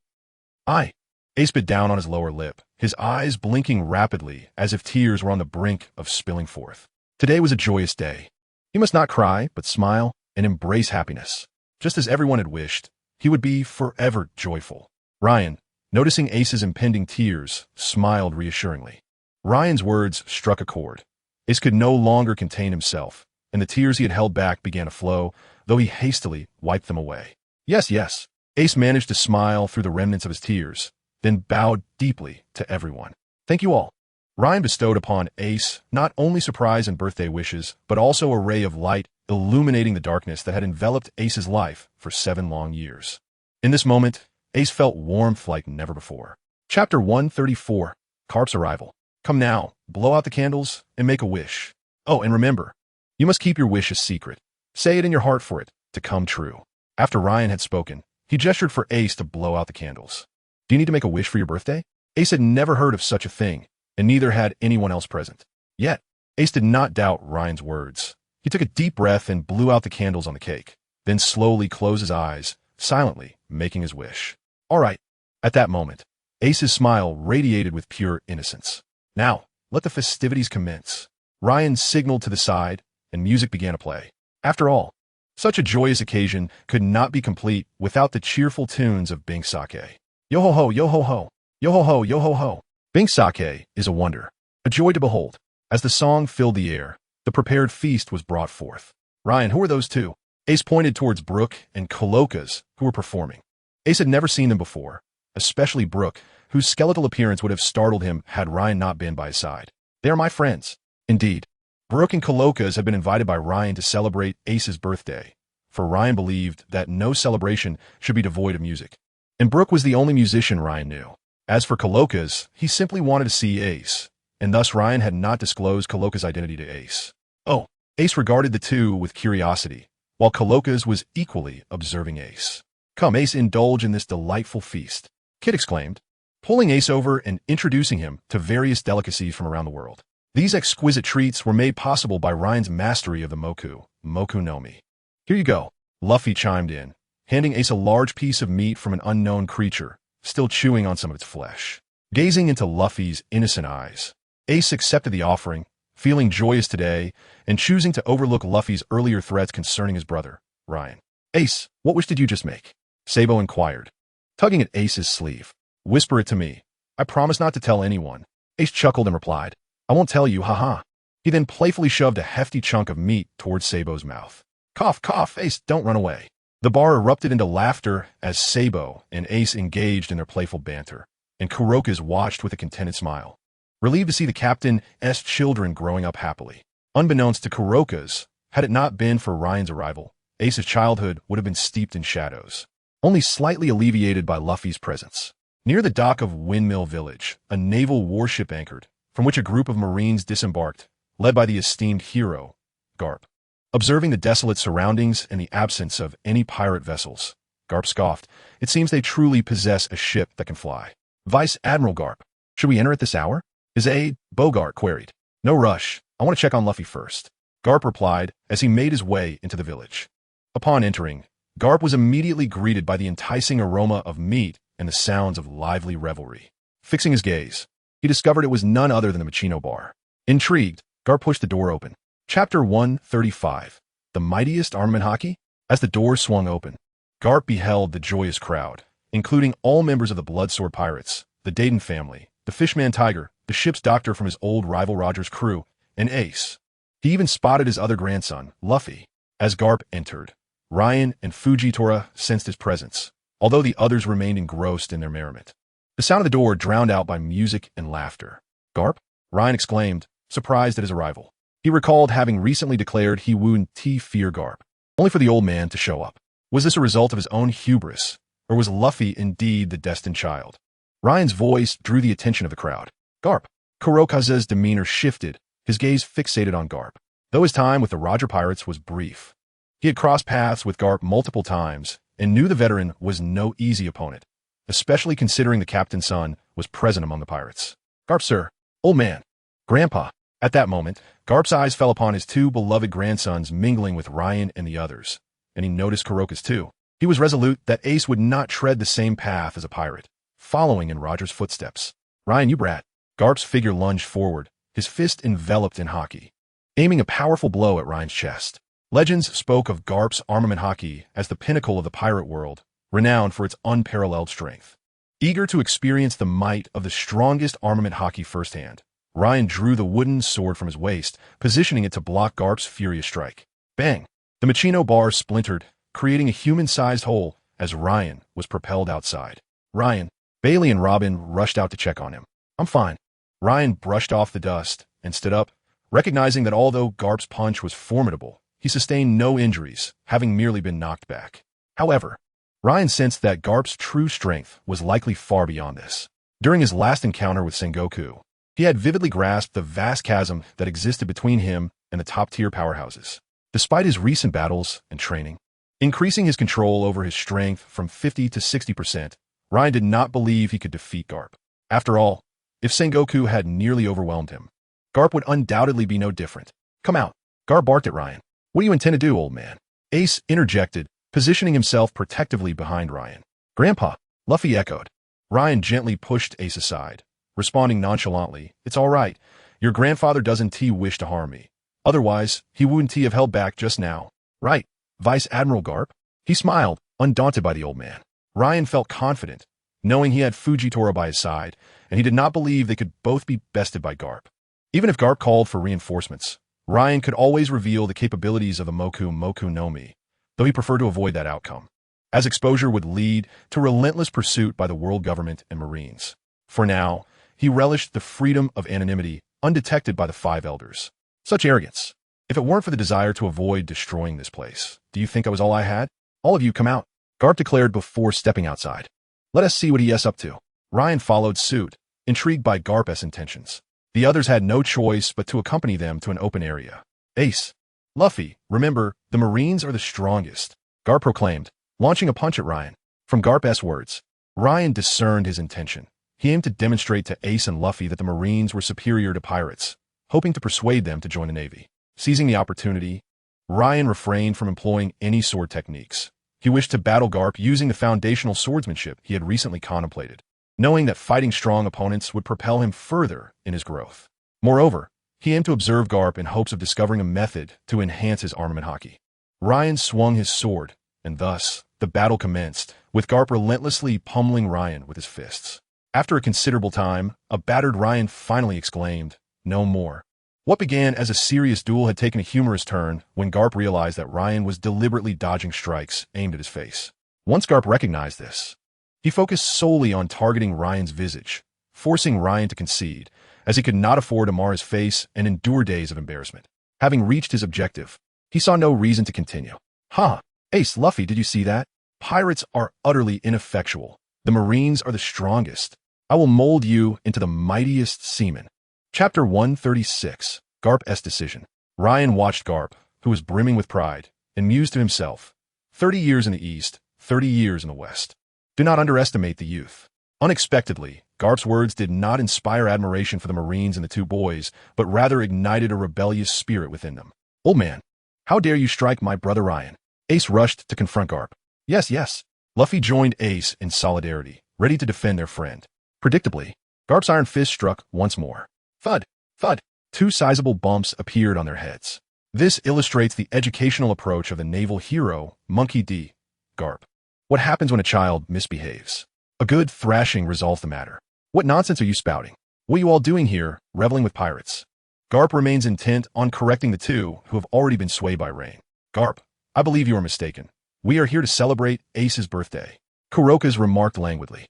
Ace bit down on his lower lip, his eyes blinking rapidly as if tears were on the brink of spilling forth. Today was a joyous day. He must not cry, but smile and embrace happiness. Just as everyone had wished, he would be forever joyful. Ryan, noticing Ace's impending tears, smiled reassuringly. Ryan's words struck a chord. Ace could no longer contain himself, and the tears he had held back began to flow, though he hastily wiped them away. Yes. Ace managed to smile through the remnants of his tears, then bowed deeply to everyone. "Thank you all." Ryan bestowed upon Ace not only surprise and birthday wishes, but also a ray of light illuminating the darkness that had enveloped Ace's life for 7 long years. In this moment, Ace felt warmth like never before. Chapter 134, Carp's Arrival. Come now, blow out the candles, and make a wish. Oh, and remember, you must keep your wish a secret. Say it in your heart for it to come true. After Ryan had spoken, he gestured for Ace to blow out the candles. Do you need to make a wish for your birthday? Ace had never heard of such a thing, and neither had anyone else present. Yet, Ace did not doubt Ryan's words. He took a deep breath and blew out the candles on the cake, then slowly closed his eyes, silently making his wish. All right. At that moment, Ace's smile radiated with pure innocence. Now, let the festivities commence. Ryan signaled to the side, and music began to play. After all, such a joyous occasion could not be complete without the cheerful tunes of Bing Sake. Yo-ho-ho, yo-ho-ho, yo-ho-ho, yo-ho-ho. Bing Sake is a wonder, a joy to behold. As the song filled the air, the prepared feast was brought forth. Ryan, who are those two? Ace pointed towards Brooke and Coloca's, who were performing. Ace had never seen them before, especially Brooke, whose skeletal appearance would have startled him had Ryan not been by his side. They are my friends. Indeed, Brooke and Coloca's had been invited by Ryan to celebrate Ace's birthday, for Ryan believed that no celebration should be devoid of music. And Brooke was the only musician Ryan knew. As for Coloca's, he simply wanted to see Ace, and thus Ryan had not disclosed Coloca's identity to Ace. Oh, Ace regarded the two with curiosity, while Coloca's was equally observing Ace. Come, Ace, indulge in this delightful feast, Kid exclaimed, pulling Ace over and introducing him to various delicacies from around the world. These exquisite treats were made possible by Ryan's mastery of the Moku no Mi. Here you go, Luffy chimed in, handing Ace a large piece of meat from an unknown creature, still chewing on some of its flesh. Gazing into Luffy's innocent eyes, Ace accepted the offering, feeling joyous today and choosing to overlook Luffy's earlier threats concerning his brother, Ryan. Ace, what wish did you just make? Sabo inquired, tugging at Ace's sleeve. Whisper it to me. I promise not to tell anyone. Ace chuckled and replied, I won't tell you, haha. He then playfully shoved a hefty chunk of meat towards Sabo's mouth. Cough, cough, Ace, don't run away. The bar erupted into laughter as Sabo and Ace engaged in their playful banter, and Kuroka's watched with a contented smile, relieved to see the captain's children growing up happily. Unbeknownst to Kuroka's, had it not been for Ryan's arrival, Ace's childhood would have been steeped in shadows, only slightly alleviated by Luffy's presence. Near the dock of Windmill Village, a naval warship anchored, from which a group of Marines disembarked, led by the esteemed hero, Garp. Observing the desolate surroundings and the absence of any pirate vessels, Garp scoffed. It seems they truly possess a ship that can fly. Vice Admiral Garp, should we enter at this hour? His aide, Bogart, queried. No rush. I want to check on Luffy first. Garp replied as he made his way into the village. Upon entering, Garp was immediately greeted by the enticing aroma of meat and the sounds of lively revelry. Fixing his gaze, he discovered it was none other than the Machino Bar. Intrigued, Garp pushed the door open. Chapter 135, The Mightiest Armament Hockey? As the door swung open, Garp beheld the joyous crowd, including all members of the Bloodsword Pirates, the Dayton family, the Fishman Tiger, the ship's doctor from his old rival Roger's crew, and Ace. He even spotted his other grandson, Luffy. As Garp entered, Ryan and Fujitora sensed his presence, although the others remained engrossed in their merriment. The sound of the door drowned out by music and laughter. Garp? Ryan exclaimed, surprised at his arrival. He recalled having recently declared he wouldn't fear Garp, only for the old man to show up. Was this a result of his own hubris, or was Luffy indeed the destined child? Ryan's voice drew the attention of the crowd. Garp. Kuroka's demeanor shifted, his gaze fixated on Garp. Though his time with the Roger Pirates was brief, he had crossed paths with Garp multiple times and knew the veteran was no easy opponent, especially considering the captain's son was present among the pirates. Garp, sir. Old man. Grandpa. At that moment, Garp's eyes fell upon his two beloved grandsons mingling with Ryan and the others, and he noticed Kuroka's too. He was resolute that Ace would not tread the same path as a pirate, following in Roger's footsteps. Ryan, you brat. Garp's figure lunged forward, his fist enveloped in hockey, aiming a powerful blow at Ryan's chest. Legends spoke of Garp's armament hockey as the pinnacle of the pirate world, renowned for its unparalleled strength. Eager to experience the might of the strongest armament hockey firsthand, Ryan drew the wooden sword from his waist, positioning it to block Garp's furious strike. Bang! The Machino bar splintered, creating a human-sized hole as Ryan was propelled outside. Ryan, Bailey and Robin rushed out to check on him. I'm fine. Ryan brushed off the dust and stood up, recognizing that although Garp's punch was formidable, he sustained no injuries, having merely been knocked back. However, Ryan sensed that Garp's true strength was likely far beyond this. During his last encounter with Sengoku, he had vividly grasped the vast chasm that existed between him and the top-tier powerhouses. Despite his recent battles and training, increasing his control over his strength from 50 to 60%, Ryan did not believe he could defeat Garp. After all, if Sengoku had nearly overwhelmed him, Garp would undoubtedly be no different. Come out. Garp barked at Ryan. What do you intend to do, old man? Ace interjected, positioning himself protectively behind Ryan. Grandpa, Luffy echoed. Ryan gently pushed Ace aside, responding nonchalantly, It's all right. Your grandfather doesn't wish to harm me. Otherwise, he wouldn't have held back just now. Right, Vice Admiral Garp? He smiled, undaunted by the old man. Ryan felt confident, knowing he had Fujitora by his side, and he did not believe they could both be bested by Garp. Even if Garp called for reinforcements, Ryan could always reveal the capabilities of the Moku no Mi, though he preferred to avoid that outcome, as exposure would lead to relentless pursuit by the world government and Marines. For now, he relished the freedom of anonymity undetected by the Five Elders. Such arrogance. If it weren't for the desire to avoid destroying this place, do you think I was all I had? All of you come out, Garp declared before stepping outside. Let us see what he is up to. Ryan followed suit, intrigued by Garp's intentions. The others had no choice but to accompany them to an open area. Ace. Luffy, remember, the Marines are the strongest, Garp proclaimed, launching a punch at Ryan. From Garp's words, Ryan discerned his intention. He aimed to demonstrate to Ace and Luffy that the Marines were superior to pirates, hoping to persuade them to join the Navy. Seizing the opportunity, Ryan refrained from employing any sword techniques. He wished to battle Garp using the foundational swordsmanship he had recently contemplated, knowing that fighting strong opponents would propel him further in his growth. Moreover, he aimed to observe Garp in hopes of discovering a method to enhance his armament hockey. Ryan swung his sword, and thus, the battle commenced, with Garp relentlessly pummeling Ryan with his fists. After a considerable time, a battered Ryan finally exclaimed, No more. What began as a serious duel had taken a humorous turn when Garp realized that Ryan was deliberately dodging strikes aimed at his face. Once Garp recognized this, he focused solely on targeting Ryan's visage, forcing Ryan to concede, as he could not afford to mar his face and endure days of embarrassment. Having reached his objective, he saw no reason to continue. "Huh, Ace, Luffy, did you see that? Pirates are utterly ineffectual. The Marines are the strongest. I will mold you into the mightiest seaman." Chapter 136, Garp's Decision. Ryan watched Garp, who was brimming with pride, and mused to himself, 30 years in the East, 30 years in the West. Do not underestimate the youth. Unexpectedly, Garp's words did not inspire admiration for the Marines and the two boys, but rather ignited a rebellious spirit within them. "Old man, how dare you strike my brother Ryan?" Ace rushed to confront Garp. Yes, yes. Luffy joined Ace in solidarity, ready to defend their friend. Predictably, Garp's iron fist struck once more. Thud, thud. Two sizable bumps appeared on their heads. This illustrates the educational approach of the naval hero, Monkey D. Garp. What happens when a child misbehaves? A good thrashing resolves the matter. What nonsense are you spouting? What are you all doing here, reveling with pirates? Garp remains intent on correcting the two who have already been swayed by Lain. Garp, I believe you are mistaken. We are here to celebrate Ace's birthday. Kuroka's remarked languidly.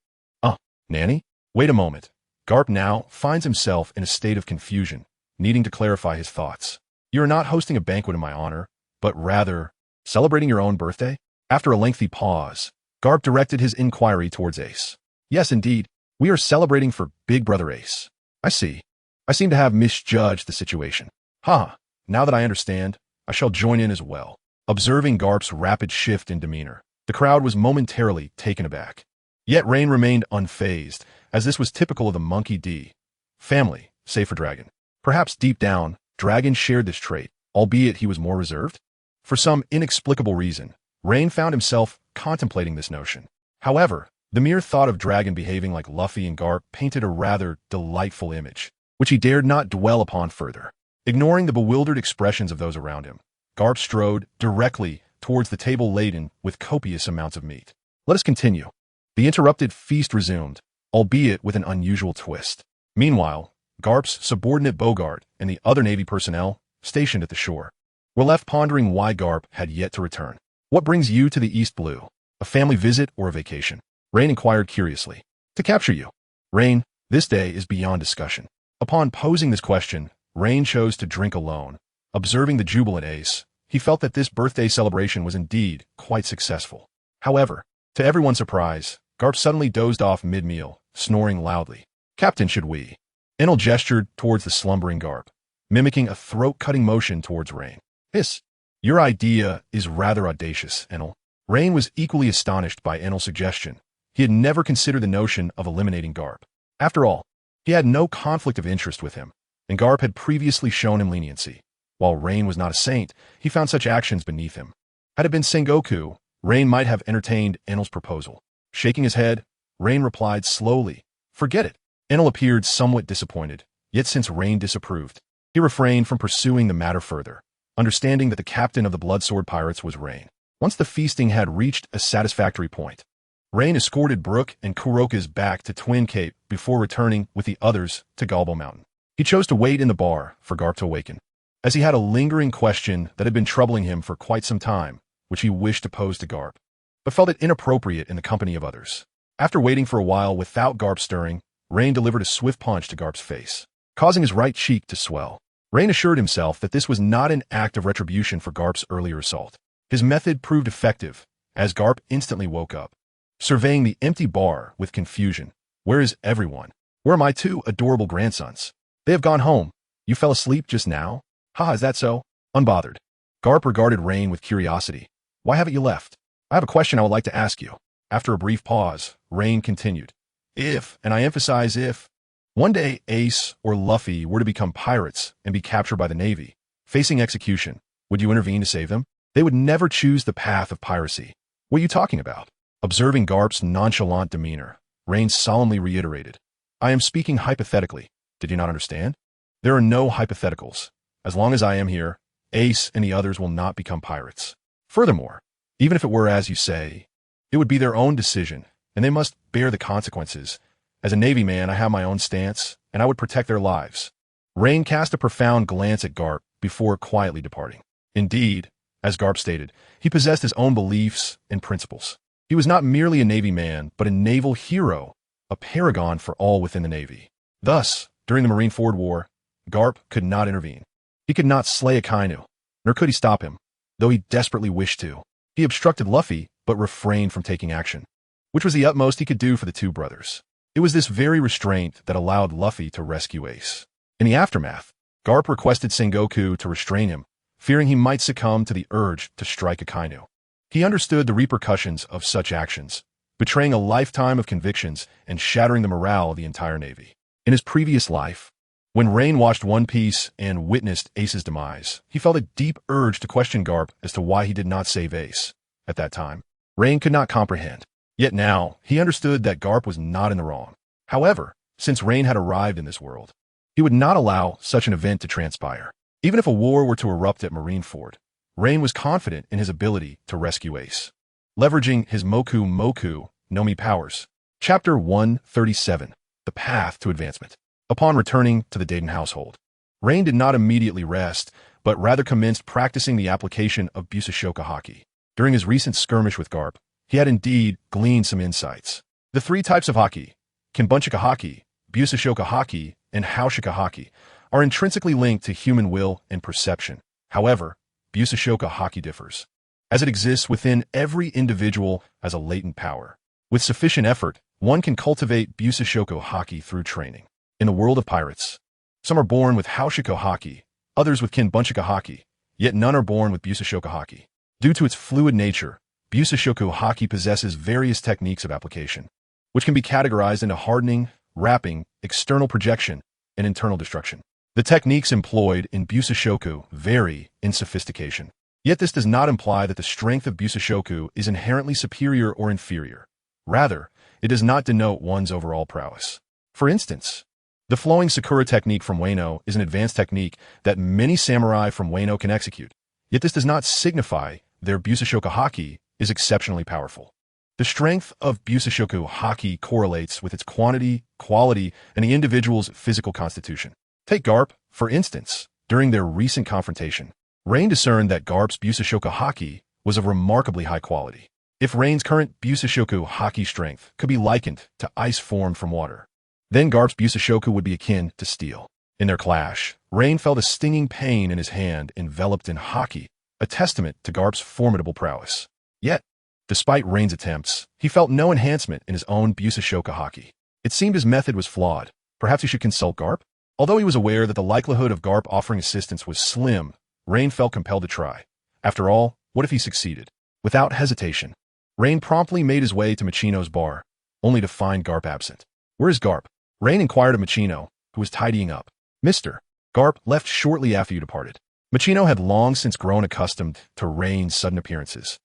Nanny? Wait a moment. Garp now finds himself in a state of confusion, needing to clarify his thoughts. You are not hosting a banquet in my honor, but rather celebrating your own birthday? After a lengthy pause, Garp directed his inquiry towards Ace. Yes, indeed. We are celebrating for Big Brother Ace. I see. I seem to have misjudged the situation. Now that I understand, I shall join in as well. Observing Garp's rapid shift in demeanor, the crowd was momentarily taken aback. Yet Lain remained unfazed, as this was typical of the Monkey D. family, save for Dragon. Perhaps deep down, Dragon shared this trait, albeit he was more reserved. For some inexplicable reason, Lain found himself contemplating this notion. However, the mere thought of Dragon behaving like Luffy and Garp painted a rather delightful image, which he dared not dwell upon further. Ignoring the bewildered expressions of those around him, Garp strode directly towards the table laden with copious amounts of meat. Let us continue. The interrupted feast resumed, albeit with an unusual twist. Meanwhile, Garp's subordinate Bogart and the other Navy personnel, stationed at the shore, were left pondering why Garp had yet to return. What brings you to the East Blue? A family visit or a vacation? Lain inquired curiously. To capture you. Lain, this day is beyond discussion. Upon posing this question, Lain chose to drink alone. Observing the jubilant Ace, he felt that this birthday celebration was indeed quite successful. However, to everyone's surprise, Garp suddenly dozed off mid-meal, snoring loudly. Captain, should we? Enel gestured towards the slumbering Garp, mimicking a throat-cutting motion towards Lain. Hiss. Your idea is rather audacious, Enel. Lain was equally astonished by Enel's suggestion. He had never considered the notion of eliminating Garp. After all, he had no conflict of interest with him, and Garp had previously shown him leniency. While Lain was not a saint, he found such actions beneath him. Had it been Sengoku, Lain might have entertained Enel's proposal. Shaking his head, Lain replied slowly, Forget it. Enel appeared somewhat disappointed, yet since Lain disapproved, he refrained from pursuing the matter further, understanding that the captain of the Bloodsword Pirates was Lain. Once the feasting had reached a satisfactory point, Lain escorted Brook and Kuroka's back to Twin Cape before returning with the others to Galbo Mountain. He chose to wait in the bar for Garp to awaken, as he had a lingering question that had been troubling him for quite some time, which he wished to pose to Garp, but felt it inappropriate in the company of others. After waiting for a while without Garp stirring, Lain delivered a swift punch to Garp's face, causing his right cheek to swell. Lain assured himself that this was not an act of retribution for Garp's earlier assault. His method proved effective, as Garp instantly woke up, surveying the empty bar with confusion. Where is everyone? Where are my two adorable grandsons? They have gone home. You fell asleep just now? Is that so? Unbothered. Garp regarded Lain with curiosity. Why haven't you left? I have a question I would like to ask you. After a brief pause, Lain continued. If, and I emphasize if, one day Ace or Luffy were to become pirates and be captured by the Navy, facing execution, would you intervene to save them? They would never choose the path of piracy. What are you talking about? Observing Garp's nonchalant demeanor, Lain solemnly reiterated. I am speaking hypothetically. Did you not understand? There are no hypotheticals. As long as I am here, Ace and the others will not become pirates. Furthermore, even if it were as you say, it would be their own decision, and they must bear the consequences. As a Navy man, I have my own stance, and I would protect their lives. Rain cast a profound glance at Garp before quietly departing. Indeed, as Garp stated, he possessed his own beliefs and principles. He was not merely a Navy man, but a naval hero, a paragon for all within the Navy. Thus, during the Marineford War, Garp could not intervene. He could not slay Akainu, nor could he stop him, though he desperately wished to. He obstructed Luffy, but refrained from taking action, which was the utmost he could do for the two brothers. It was this very restraint that allowed Luffy to rescue Ace. In the aftermath, Garp requested Sengoku to restrain him, fearing he might succumb to the urge to strike Akainu. He understood the repercussions of such actions, betraying a lifetime of convictions and shattering the morale of the entire Navy. In his previous life, when Rain watched One Piece and witnessed Ace's demise, he felt a deep urge to question Garp as to why he did not save Ace. At that time, Rain could not comprehend. Yet now, he understood that Garp was not in the wrong. However, since Rain had arrived in this world, he would not allow such an event to transpire. Even if a war were to erupt at Marineford, Rain was confident in his ability to rescue Ace. Leveraging his Moku no Mi powers. Chapter 137, The Path to Advancement. Upon returning to the Dayton household, Rain did not immediately rest, but rather commenced practicing the application of Busashoka Haki. During his recent skirmish with Garp, he had indeed gleaned some insights. The three types of Haki, Kinbunchika Haki, Busashoka Haki, and Haushika Haki, are intrinsically linked to human will and perception. However, Busashoka Haki differs, as it exists within every individual as a latent power. With sufficient effort, one can cultivate Busashoka Haki through training. In the world of pirates, some are born with Haushika Haki, others with Kinbunchika Haki, yet none are born with Busashoka Haki. Due to its fluid nature, Busashoku Haki possesses various techniques of application, which can be categorized into hardening, wrapping, external projection, and internal destruction. The techniques employed in Busashoku vary in sophistication. Yet this does not imply that the strength of Busashoku is inherently superior or inferior. Rather, it does not denote one's overall prowess. For instance, the flowing Sakura technique from Wano is an advanced technique that many samurai from Wano can execute. Yet this does not signify their Busashoka Haki is exceptionally powerful. The strength of Busashoku Haki correlates with its quantity, quality, and the individual's physical constitution. Take Garp, for instance. During their recent confrontation, Rain discerned that Garp's Busashoka Haki was of remarkably high quality. If Rain's current Busashoku Haki strength could be likened to ice formed from water, then Garp's Busashoku would be akin to steel. In their clash, Rain felt a stinging pain in his hand enveloped in Haki, a testament to Garp's formidable prowess. Yet, despite Rain's attempts, he felt no enhancement in his own Busashoka Haki. It seemed his method was flawed. Perhaps he should consult Garp? Although he was aware that the likelihood of Garp offering assistance was slim, Rain felt compelled to try. After all, what if he succeeded? Without hesitation, Rain promptly made his way to Machino's bar, only to find Garp absent. "Where is Garp?" Rain inquired of Machino, who was tidying up. "Mr. Garp left shortly after you departed." Machino had long since grown accustomed to Rain's sudden appearances.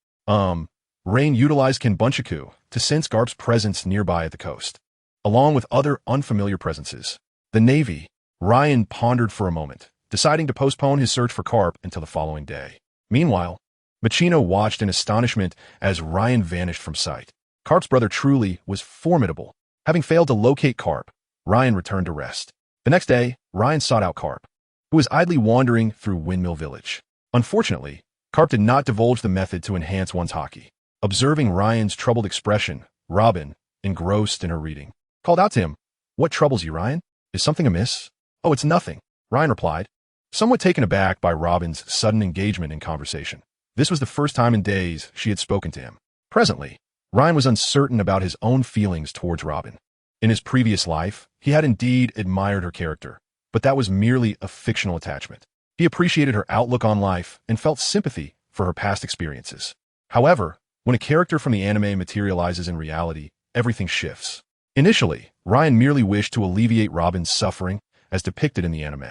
Rain utilized Kinbunchaku to sense Garp's presence nearby at the coast, along with other unfamiliar presences. The Navy. Ryan pondered for a moment, deciding to postpone his search for Garp until the following day. Meanwhile, Machino watched in astonishment as Ryan vanished from sight. Garp's brother truly was formidable. Having failed to locate Garp, Ryan returned to rest. The next day, Ryan sought out Garp, who was idly wandering through Windmill Village. Unfortunately, Garp did not divulge the method to enhance one's Haki. Observing Ryan's troubled expression, Robin, engrossed in her reading, called out to him, "What troubles you, Ryan? Is something amiss?" "Oh, it's nothing," Ryan replied, somewhat taken aback by Robin's sudden engagement in conversation. This was the first time in days she had spoken to him. Presently, Ryan was uncertain about his own feelings towards Robin. In his previous life, he had indeed admired her character, but that was merely a fictional attachment. He appreciated her outlook on life and felt sympathy for her past experiences. However, when a character from the anime materializes in reality, everything shifts. Initially, Ryan merely wished to alleviate Robin's suffering as depicted in the anime.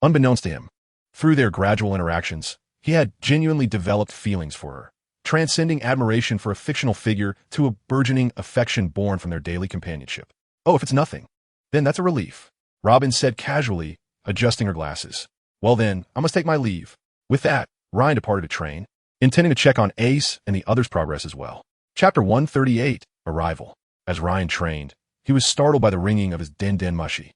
Unbeknownst to him, through their gradual interactions, he had genuinely developed feelings for her, transcending admiration for a fictional figure to a burgeoning affection born from their daily companionship. "Oh, if it's nothing, then that's a relief," Robin said casually, adjusting her glasses. "Well then, I must take my leave." With that, Ryan departed to train, intending to check on Ace and the others' progress as well. Chapter 138, Arrival. As Ryan trained, he was startled by the ringing of his Den Den Mushi.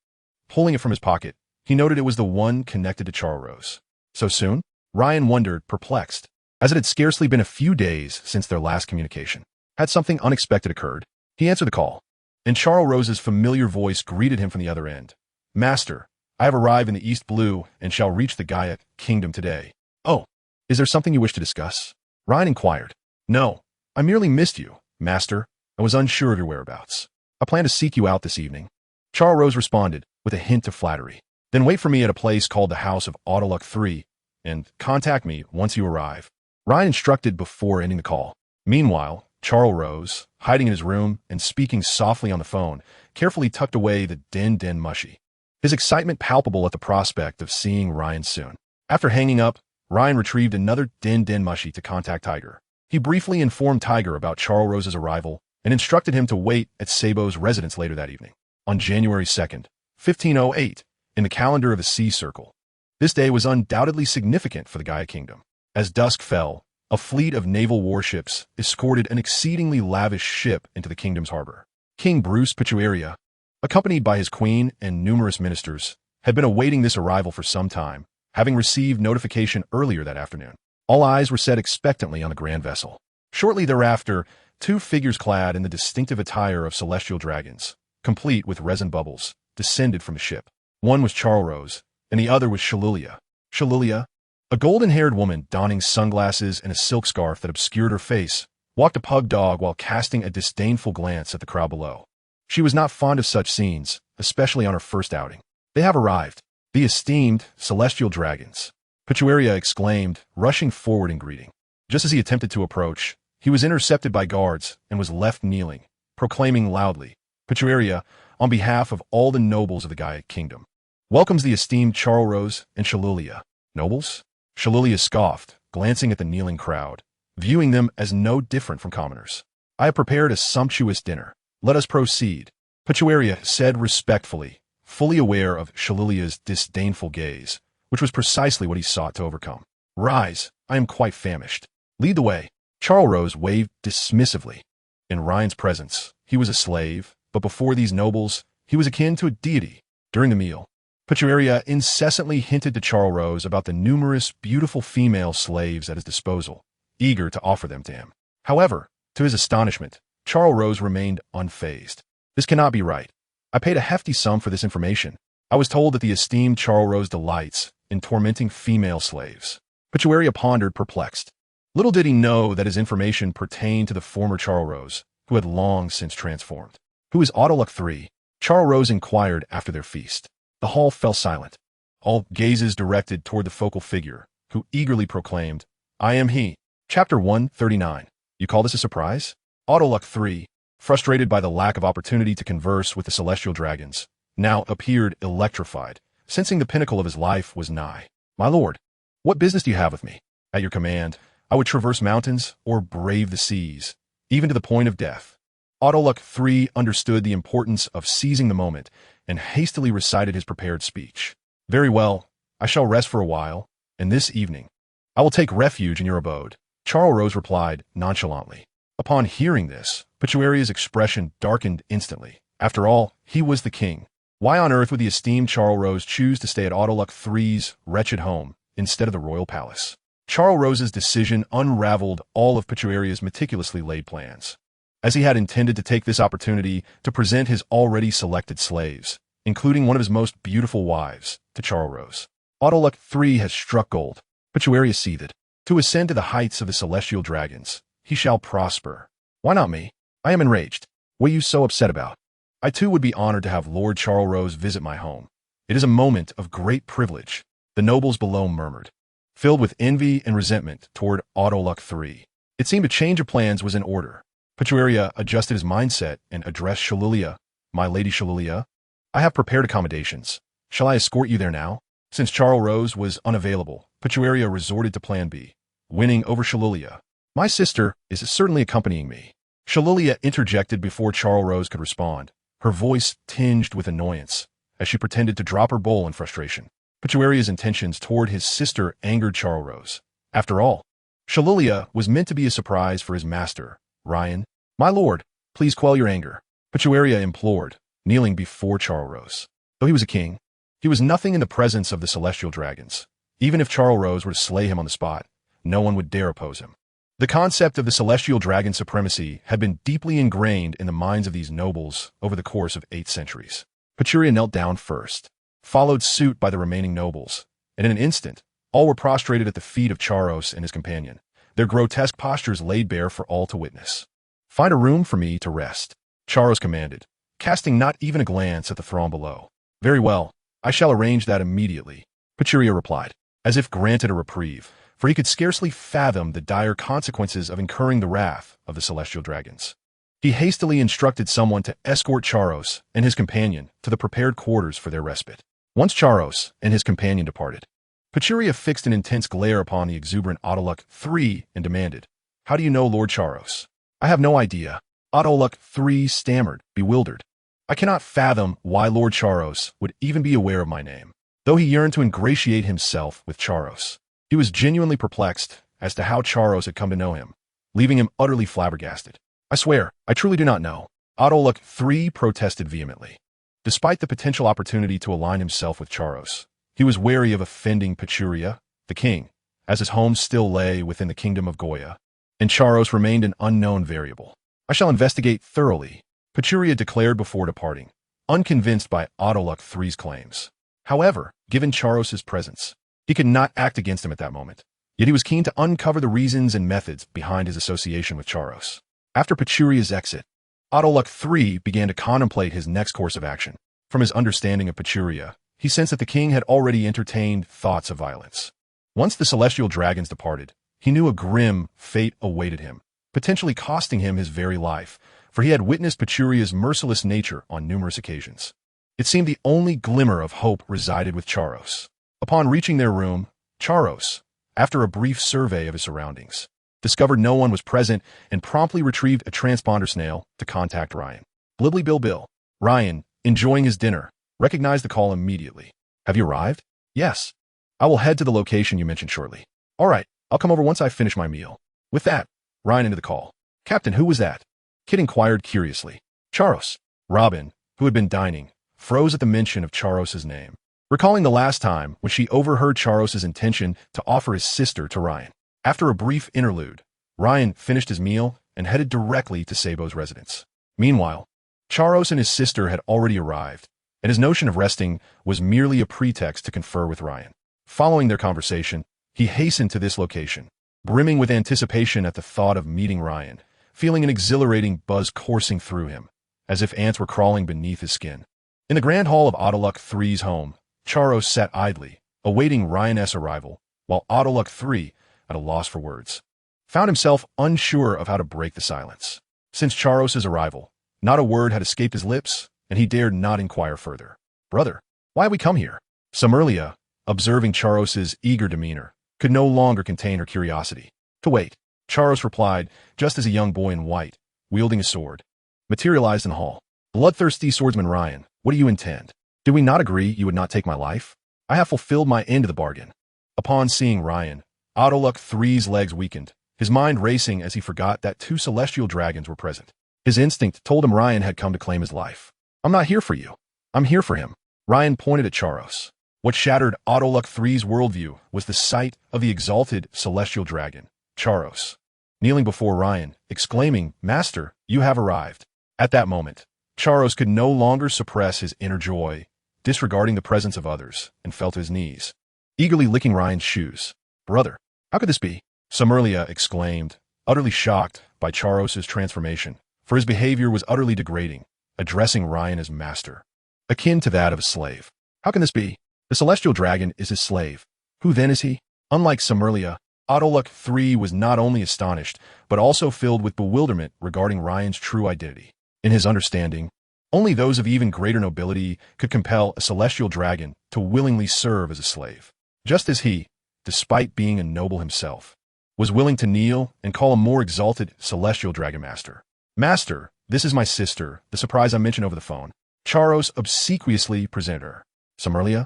Pulling it from his pocket, He noted it was the one connected to Charles. So soon? Ryan wondered, perplexed, as it had scarcely been a few days since their last communication. Had something unexpected occurred? He answered the call, and Charles's familiar voice greeted him from the other end. Master, I have arrived in the East Blue and shall reach the Gaia Kingdom today. Oh, is there something you wish to discuss? Ryan inquired. No, I merely missed you, Master. I was unsure of your whereabouts. I plan to seek you out this evening. Charles responded, with a hint of flattery. Then wait for me at a place called the House of Autoluck 3, and contact me once you arrive. Ryan instructed before ending the call. Meanwhile, Charles rose, hiding in his room and speaking softly on the phone, carefully tucked away the den mushy. His excitement palpable at the prospect of seeing Ryan soon. After hanging up, Ryan retrieved another den mushy to contact Tiger. He briefly informed Tiger about Charles's arrival and instructed him to wait at Sabo's residence later that evening. On January 2nd, 1508, in the calendar of the Sea Circle. This day was undoubtedly significant for the Gaia Kingdom. As dusk fell, a fleet of naval warships escorted an exceedingly lavish ship into the kingdom's harbor. King Bruce Pituaria, accompanied by his queen and numerous ministers, had been awaiting this arrival for some time, having received notification earlier that afternoon. All eyes were set expectantly on the grand vessel. Shortly thereafter, two figures clad in the distinctive attire of celestial dragons, complete with resin bubbles, descended from the ship. One was Charles, and the other was Shalilia. Shalilia, a golden-haired woman donning sunglasses and a silk scarf that obscured her face, walked a pug dog while casting a disdainful glance at the crowd below. She was not fond of such scenes, especially on her first outing. They have arrived, the esteemed celestial dragons, Pituaria exclaimed, rushing forward in greeting. Just as he attempted to approach, he was intercepted by guards and was left kneeling, proclaiming loudly, Pituaria, on behalf of all the nobles of the Gaia Kingdom, welcomes the esteemed Charles and Shalilia. Nobles? Shalilia scoffed, glancing at the kneeling crowd, viewing them as no different from commoners. I have prepared a sumptuous dinner. Let us proceed, Pituaria said respectfully, fully aware of Shalilia's disdainful gaze, which was precisely what he sought to overcome. Rise, I am quite famished. Lead the way. Charles waved dismissively. In Ryan's presence, he was a slave, but before these nobles, he was akin to a deity. During the meal, Pituaria incessantly hinted to Charles about the numerous beautiful female slaves at his disposal, eager to offer them to him. However, to his astonishment, Charles remained unfazed. This cannot be right. I paid a hefty sum for this information. I was told that the esteemed Charles delights in tormenting female slaves. Pituaria pondered, perplexed. Little did he know that his information pertained to the former Charles, who had long since transformed. Who is Autoluck 3? Charles inquired after their feast. The hall fell silent. All gazes directed toward the focal figure, who eagerly proclaimed, I am he. Chapter 139. You call this a surprise? Autoluck 3, frustrated by the lack of opportunity to converse with the celestial dragons, now appeared electrified, sensing the pinnacle of his life was nigh. My lord, what business do you have with me? At your command, I would traverse mountains or brave the seas, even to the point of death. Autoluck 3 understood the importance of seizing the moment and hastily recited his prepared speech. Very well, I shall rest for a while, and this evening, I will take refuge in your abode. Charles replied nonchalantly. Upon hearing this, Pituaria's expression darkened instantly. After all, he was the king. Why on earth would the esteemed Charles choose to stay at Autoluck 3's wretched home instead of the royal palace? Charles's decision unraveled all of Pituaria's meticulously laid plans, as he had intended to take this opportunity to present his already selected slaves, including one of his most beautiful wives, to Charles. Autoluck 3 has struck gold. Pituaria seethed. To ascend to the heights of the celestial dragons, he shall prosper. Why not me? I am enraged. What are you so upset about? I too would be honored to have Lord Charles visit my home. It is a moment of great privilege, the nobles below murmured, filled with envy and resentment toward Autoluck 3. It seemed a change of plans was in order. Pituaria adjusted his mindset and addressed Shalilia. My lady Shalilia, I have prepared accommodations. Shall I escort you there now? Since Charles was unavailable, Pituaria resorted to plan B, winning over Shalilia. My sister is certainly accompanying me. Shalilia interjected before Charles could respond, her voice tinged with annoyance, as she pretended to drop her bowl in frustration. Pituaria's intentions toward his sister angered Charles. After all, Shalilia was meant to be a surprise for his master, Ryan. My lord, please quell your anger, Pituaria implored, kneeling before Charles. Though he was a king, He was nothing in the presence of the celestial dragons. Even if Charles were to slay him on the spot, no one would dare oppose him. The concept of the celestial dragon supremacy had been deeply ingrained in the minds of these nobles over the course of 8 centuries. Pachuria knelt down first, followed suit by the remaining nobles, and in an instant, all were prostrated at the feet of Charos and his companion, their grotesque postures laid bare for all to witness. "Find a room for me to rest," Charos commanded, casting not even a glance at the throng below. "Very well, I shall arrange that immediately," Pachuria replied, as if granted a reprieve, for he could scarcely fathom the dire consequences of incurring the wrath of the celestial dragons. He hastily instructed someone to escort Charos and his companion to the prepared quarters for their respite. Once Charos and his companion departed, Pachuria fixed an intense glare upon the exuberant Autoluck III and demanded, "How do you know Lord Charos?" "I have no idea," Autoluck III stammered, bewildered. "I cannot fathom why Lord Charos would even be aware of my name." Though he yearned to ingratiate himself with Charos, he was genuinely perplexed as to how Charos had come to know him, leaving him utterly flabbergasted. "I swear, I truly do not know," Autoluck III protested vehemently. Despite the potential opportunity to align himself with Charos, he was wary of offending Pachuria, the king, as his home still lay within the kingdom of Goya, and Charos remained an unknown variable. "I shall investigate thoroughly," Pachuria declared before departing, unconvinced by Autoluck III's claims. However, given Charos's presence, he could not act against him at that moment. Yet he was keen to uncover the reasons and methods behind his association with Charos. After Pachuria's exit, Autoluck III began to contemplate his next course of action. From his understanding of Pachuria, he sensed that the king had already entertained thoughts of violence. Once the celestial dragons departed, he knew a grim fate awaited him, potentially costing him his very life, for he had witnessed Pachuria's merciless nature on numerous occasions. It seemed the only glimmer of hope resided with Charos. Upon reaching their room, Charos, after a brief survey of his surroundings, discovered no one was present and promptly retrieved a transponder snail to contact Ryan. "Blibbly Bill Bill." Ryan, enjoying his dinner, recognized the call immediately. "Have you arrived?" "Yes. I will head to the location you mentioned shortly." "All right, I'll come over once I finish my meal." With that, Ryan ended the call. "Captain, who was that?" Kid inquired curiously. "Charos." Robin, who had been dining, froze at the mention of Charos's name, recalling the last time when she overheard Charos's intention to offer his sister to Ryan. After a brief interlude, Ryan finished his meal and headed directly to Sabo's residence. Meanwhile, Charos and his sister had already arrived, and his notion of resting was merely a pretext to confer with Ryan. Following their conversation, he hastened to this location, brimming with anticipation at the thought of meeting Ryan, feeling an exhilarating buzz coursing through him, as if ants were crawling beneath his skin. In the grand hall of Autoluck III's home, Charos sat idly, awaiting Ryan's arrival, while Autoluck III, at a loss for words, found himself unsure of how to break the silence. Since Charos's arrival, not a word had escaped his lips, and he dared not inquire further. "Brother, why have we come here?" Summerlia, observing Charos's eager demeanor, could no longer contain her curiosity. "To wait," Charos replied, just as a young boy in white, wielding a sword, materialized in the hall. "Bloodthirsty swordsman Ryan, what do you intend? Did we not agree you would not take my life? I have fulfilled my end of the bargain." Upon seeing Ryan, Autoluck III's legs weakened, his mind racing as he forgot that 2 celestial dragons were present. His instinct told him Ryan had come to claim his life. "I'm not here for you. I'm here for him." Ryan pointed at Charos. What shattered Autoluck III's worldview was the sight of the exalted celestial dragon, Charos, kneeling before Ryan, exclaiming, "Master, you have arrived." At that moment, Charos could no longer suppress his inner joy, disregarding the presence of others, and fell to his knees, eagerly licking Ryan's shoes. "Brother, how could this be?" Summerlia exclaimed, utterly shocked by Charos's transformation, for his behavior was utterly degrading, addressing Ryan as master, akin to that of a slave. "How can this be? The celestial dragon is his slave. Who then is he?" Unlike Summerlia, Autoluck III was not only astonished, but also filled with bewilderment regarding Ryan's true identity. In his understanding, only those of even greater nobility could compel a celestial dragon to willingly serve as a slave, just as he, despite being a noble himself, was willing to kneel and call a more exalted celestial dragon master. "Master, this is my sister, the surprise I mentioned over the phone." Charos obsequiously presented her. "Summerlia?"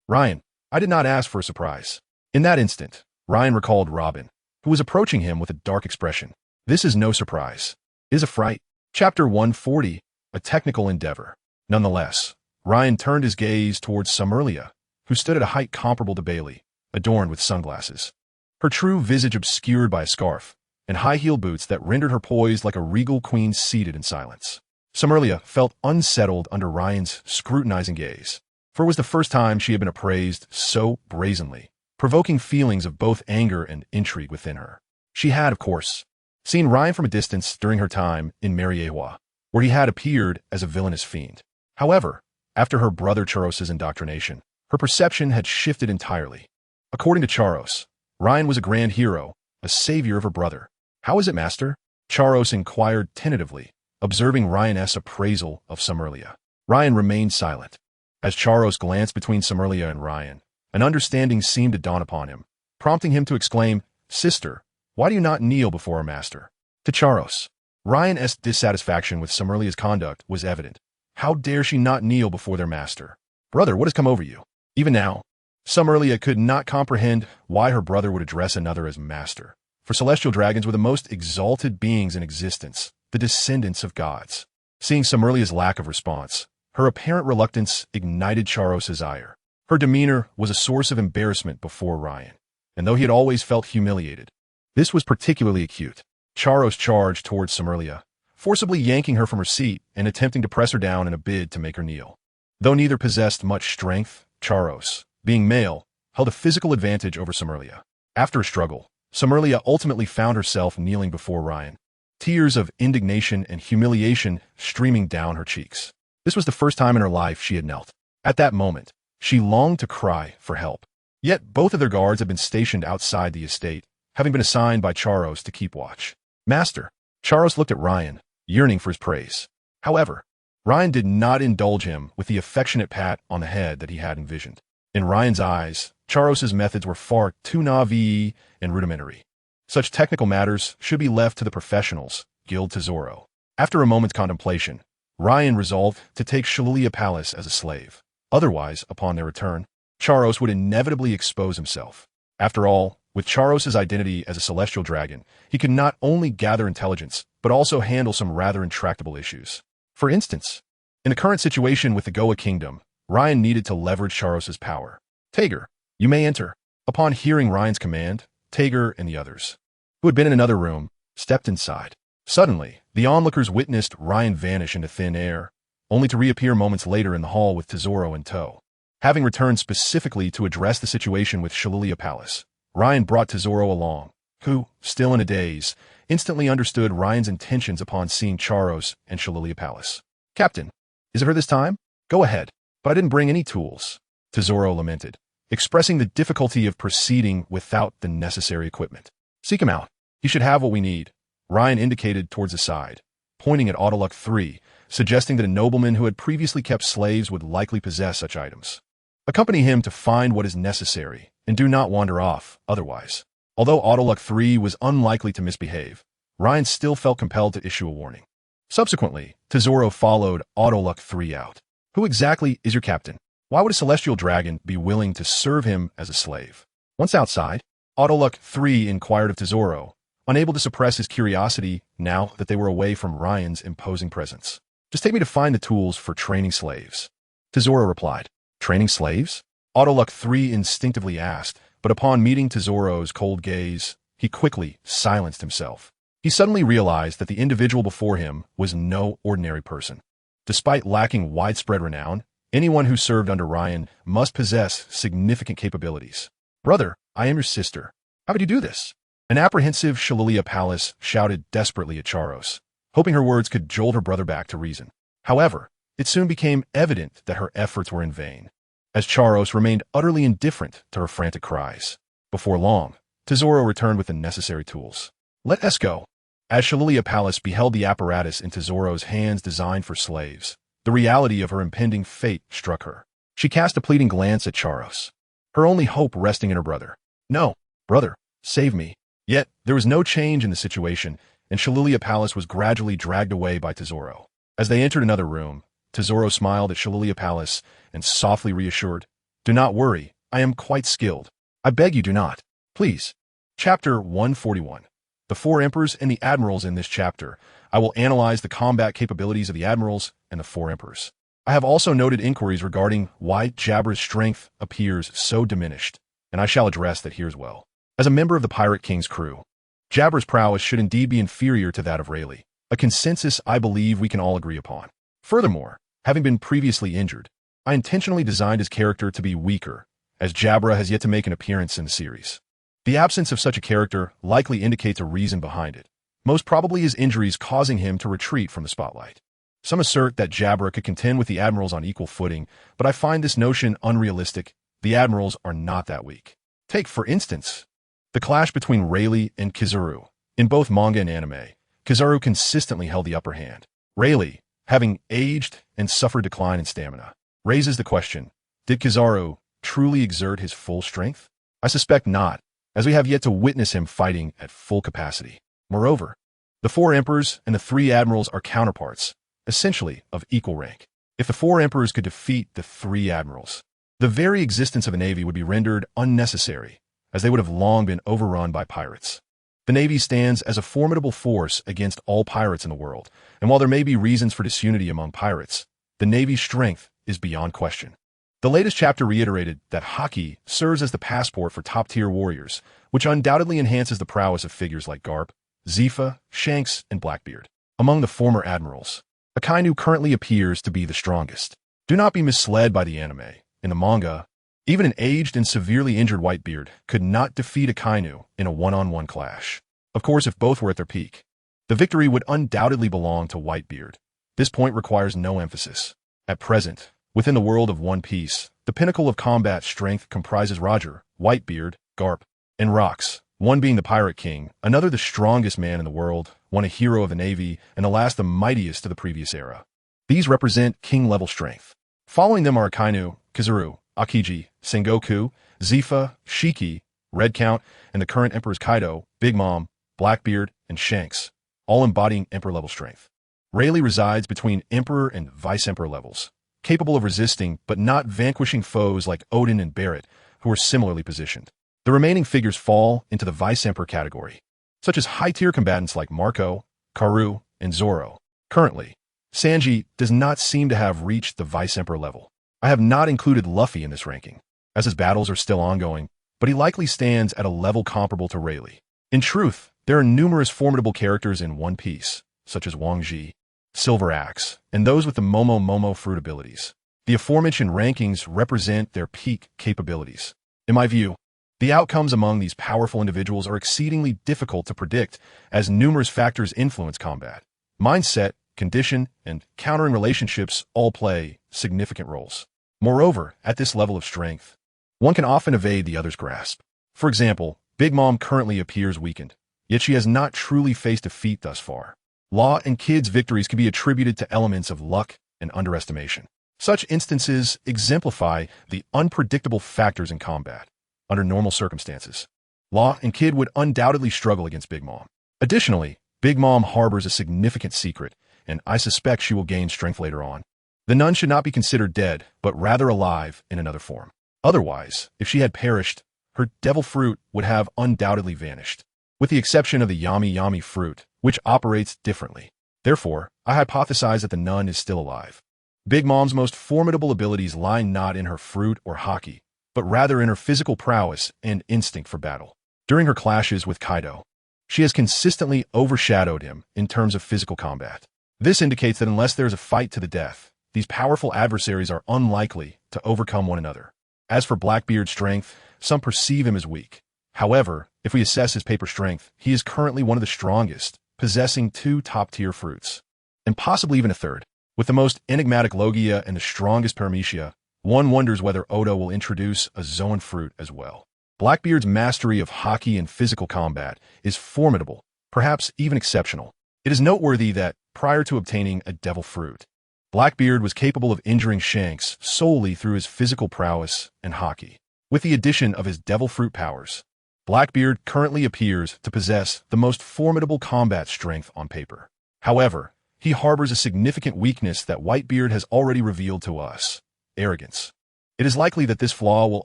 "Ryan, I did not ask for a surprise." In that instant, Ryan recalled Robin, who was approaching him with a dark expression. "This is no surprise. It is a fright." Chapter 140, A Technical Endeavor. Nonetheless, Ryan turned his gaze towards Summerlia, who stood at a height comparable to Bailey, adorned with sunglasses. Her true visage obscured by a scarf, and high-heeled boots that rendered her poised like a regal queen seated in silence. Summerlia felt unsettled under Ryan's scrutinizing gaze, for it was the first time she had been appraised so brazenly, provoking feelings of both anger and intrigue within her. She had, of course, seen Ryan from a distance during her time in Mariewa, where he had appeared as a villainous fiend. However, after her brother Charos's indoctrination, her perception had shifted entirely. According to Charos, Ryan was a grand hero, a savior of her brother. "How is it, master?" Charos inquired tentatively, observing Ryan's appraisal of Summerlia. Ryan remained silent. As Charos glanced between Summerlia and Ryan, an understanding seemed to dawn upon him, prompting him to exclaim, "Sister, why do you not kneel before our master?" To Charos, Ryan's dissatisfaction with Summerlia's conduct was evident. How dare she not kneel before their master? "Brother, what has come over you?" Even now, Summerlia could not comprehend why her brother would address another as master, for celestial dragons were the most exalted beings in existence, the descendants of gods. Seeing Summerlia's lack of response, her apparent reluctance ignited Charos's ire. Her demeanor was a source of embarrassment before Ryan, and though he had always felt humiliated, this was particularly acute. Charos charged towards Summerlia, forcibly yanking her from her seat and attempting to press her down in a bid to make her kneel. Though neither possessed much strength, Charos, being male, held a physical advantage over Summerlia. After a struggle, Summerlia ultimately found herself kneeling before Ryan, tears of indignation and humiliation streaming down her cheeks. This was the first time in her life she had knelt. At that moment, she longed to cry for help. Yet both of their guards had been stationed outside the estate, having been assigned by Charos to keep watch. "Master," Charos looked at Ryan, yearning for his praise. However, Ryan did not indulge him with the affectionate pat on the head that he had envisioned. In Ryan's eyes, Charos's methods were far too naive and rudimentary. Such technical matters should be left to the professionals, Guild Tesoro. After a moment's contemplation, Ryan resolved to take Shalalia Palace as a slave. Otherwise, upon their return, Charos would inevitably expose himself. After all, with Charos's identity as a celestial dragon, he could not only gather intelligence, but also handle some rather intractable issues. For instance, in the current situation with the Goa Kingdom, Ryan needed to leverage Charos's power. "Tager, you may enter." Upon hearing Ryan's command, Tager and the others, who had been in another room, stepped inside. Suddenly, the onlookers witnessed Ryan vanish into thin air, only to reappear moments later in the hall with Tesoro in tow. Having returned specifically to address the situation with Shalalia Palace, Ryan brought Tesoro along, who, still in a daze, instantly understood Ryan's intentions upon seeing Charos and Shalalia Palace. "Captain, is it her this time? Go ahead, but I didn't bring any tools," Tesoro lamented, expressing the difficulty of proceeding without the necessary equipment. "Seek him out. He should have what we need." Ryan indicated towards the side, pointing at Autoluck 3, suggesting that a nobleman who had previously kept slaves would likely possess such items. "Accompany him to find what is necessary, and do not wander off, otherwise." Although Autoluck 3 was unlikely to misbehave, Ryan still felt compelled to issue a warning. Subsequently, Tesoro followed Autoluck 3 out. "Who exactly is your captain? Why would a celestial dragon be willing to serve him as a slave?" Once outside, Autoluck 3 inquired of Tesoro, unable to suppress his curiosity now that they were away from Ryan's imposing presence. "Just take me to find the tools for training slaves." Tesoro replied. "Training slaves?" Autoluck 3 instinctively asked, but upon meeting Tesoro's cold gaze, he quickly silenced himself. He suddenly realized that the individual before him was no ordinary person. Despite lacking widespread renown, anyone who served under Ryan must possess significant capabilities. "Brother, I am your sister. How could you do this?" An apprehensive Shalalia Palace shouted desperately at Charos, hoping her words could jolt her brother back to reason. However, it soon became evident that her efforts were in vain, as Charos remained utterly indifferent to her frantic cries. Before long, Tesoro returned with the necessary tools. "Let us go." As Shalalia Palace beheld the apparatus in Tesoro's hands designed for slaves, the reality of her impending fate struck her. She cast a pleading glance at Charos, her only hope resting in her brother. "No, brother, save me." Yet, there was no change in the situation, and Shalalia Palace was gradually dragged away by Tesoro. As they entered another room, Tesoro smiled at Shalalia Palace and softly reassured, "Do not worry, I am quite skilled. I beg you do not. Please." Chapter 141. The Four Emperors and the Admirals. In this chapter, I will analyze the combat capabilities of the Admirals and the Four Emperors. I have also noted inquiries regarding why Jabra's strength appears so diminished, and I shall address that here as well. As a member of the Pirate King's crew, Jabra's prowess should indeed be inferior to that of Rayleigh, a consensus I believe we can all agree upon. Furthermore, having been previously injured, I intentionally designed his character to be weaker, as Jabra has yet to make an appearance in the series. The absence of such a character likely indicates a reason behind it, most probably his injuries causing him to retreat from the spotlight. Some assert that Jabra could contend with the Admirals on equal footing, but I find this notion unrealistic. The Admirals are not that weak. Take, for instance, the clash between Rayleigh and Kizaru. In both manga and anime, Kizaru consistently held the upper hand. Rayleigh, having aged and suffered decline in stamina, raises the question, did Kizaru truly exert his full strength? I suspect not, as we have yet to witness him fighting at full capacity. Moreover, the 4 emperors and the 3 admirals are counterparts, essentially of equal rank. If the 4 emperors could defeat the 3 admirals, the very existence of a navy would be rendered unnecessary, as they would have long been overrun by pirates. The navy stands as a formidable force against all pirates in the world, and while there may be reasons for disunity among pirates, the navy's strength is beyond question. The latest chapter reiterated that haki serves as the passport for top-tier warriors, which undoubtedly enhances the prowess of figures like Garp, Zifa, Shanks, and Blackbeard. Among the former admirals, Akainu currently appears to be the strongest. Do not be misled by the anime. In the manga, even an aged and severely injured Whitebeard could not defeat Akainu in a one-on-one clash. Of course, if both were at their peak, the victory would undoubtedly belong to Whitebeard. This point requires no emphasis. At present, within the world of One Piece, the pinnacle of combat strength comprises Roger, Whitebeard, Garp, and Rox, one being the Pirate King, another the strongest man in the world, one a hero of the Navy, and the last the mightiest of the previous era. These represent king-level strength. Following them are Akainu, Kizaru, Akiji, Sengoku, Zifa, Shiki, Red Count, and the current Emperor's Kaido, Big Mom, Blackbeard, and Shanks, all embodying Emperor-level strength. Rayleigh resides between Emperor and Vice-Emperor levels, capable of resisting but not vanquishing foes like Odin and Barrett, who are similarly positioned. The remaining figures fall into the Vice-Emperor category, such as high-tier combatants like Marco, Karu, and Zoro. Currently, Sanji does not seem to have reached the Vice-Emperor level. I have not included Luffy in this ranking, as his battles are still ongoing, but he likely stands at a level comparable to Rayleigh. In truth, there are numerous formidable characters in One Piece, such as Wang Ji, Silver Axe, and those with the Momo Momo fruit abilities. The aforementioned rankings represent their peak capabilities. In my view, the outcomes among these powerful individuals are exceedingly difficult to predict, as numerous factors influence combat. Mindset, condition, and countering relationships all play significant roles. Moreover, at this level of strength, one can often evade the other's grasp. For example, Big Mom currently appears weakened, yet she has not truly faced defeat thus far. Law and Kid's victories can be attributed to elements of luck and underestimation. Such instances exemplify the unpredictable factors in combat. Under normal circumstances, Law and Kid would undoubtedly struggle against Big Mom. Additionally, Big Mom harbors a significant secret, and I suspect she will gain strength later on. The nun should not be considered dead, but rather alive in another form. Otherwise, if she had perished, her devil fruit would have undoubtedly vanished, with the exception of the Yami Yami fruit, which operates differently. Therefore, I hypothesize that the nun is still alive. Big Mom's most formidable abilities lie not in her fruit or haki, but rather in her physical prowess and instinct for battle. During her clashes with Kaido, she has consistently overshadowed him in terms of physical combat. This indicates that unless there is a fight to the death, these powerful adversaries are unlikely to overcome one another. As for Blackbeard's strength, some perceive him as weak. However, if we assess his paper strength, he is currently one of the strongest, possessing 2 top-tier fruits, and possibly even a third. With the most enigmatic Logia and the strongest Paramecia, one wonders whether Oda will introduce a Zoan fruit as well. Blackbeard's mastery of haki and physical combat is formidable, perhaps even exceptional. It is noteworthy that, prior to obtaining a devil fruit, Blackbeard was capable of injuring Shanks solely through his physical prowess and haki. With the addition of his devil fruit powers, Blackbeard currently appears to possess the most formidable combat strength on paper. However, he harbors a significant weakness that Whitebeard has already revealed to us: arrogance. It is likely that this flaw will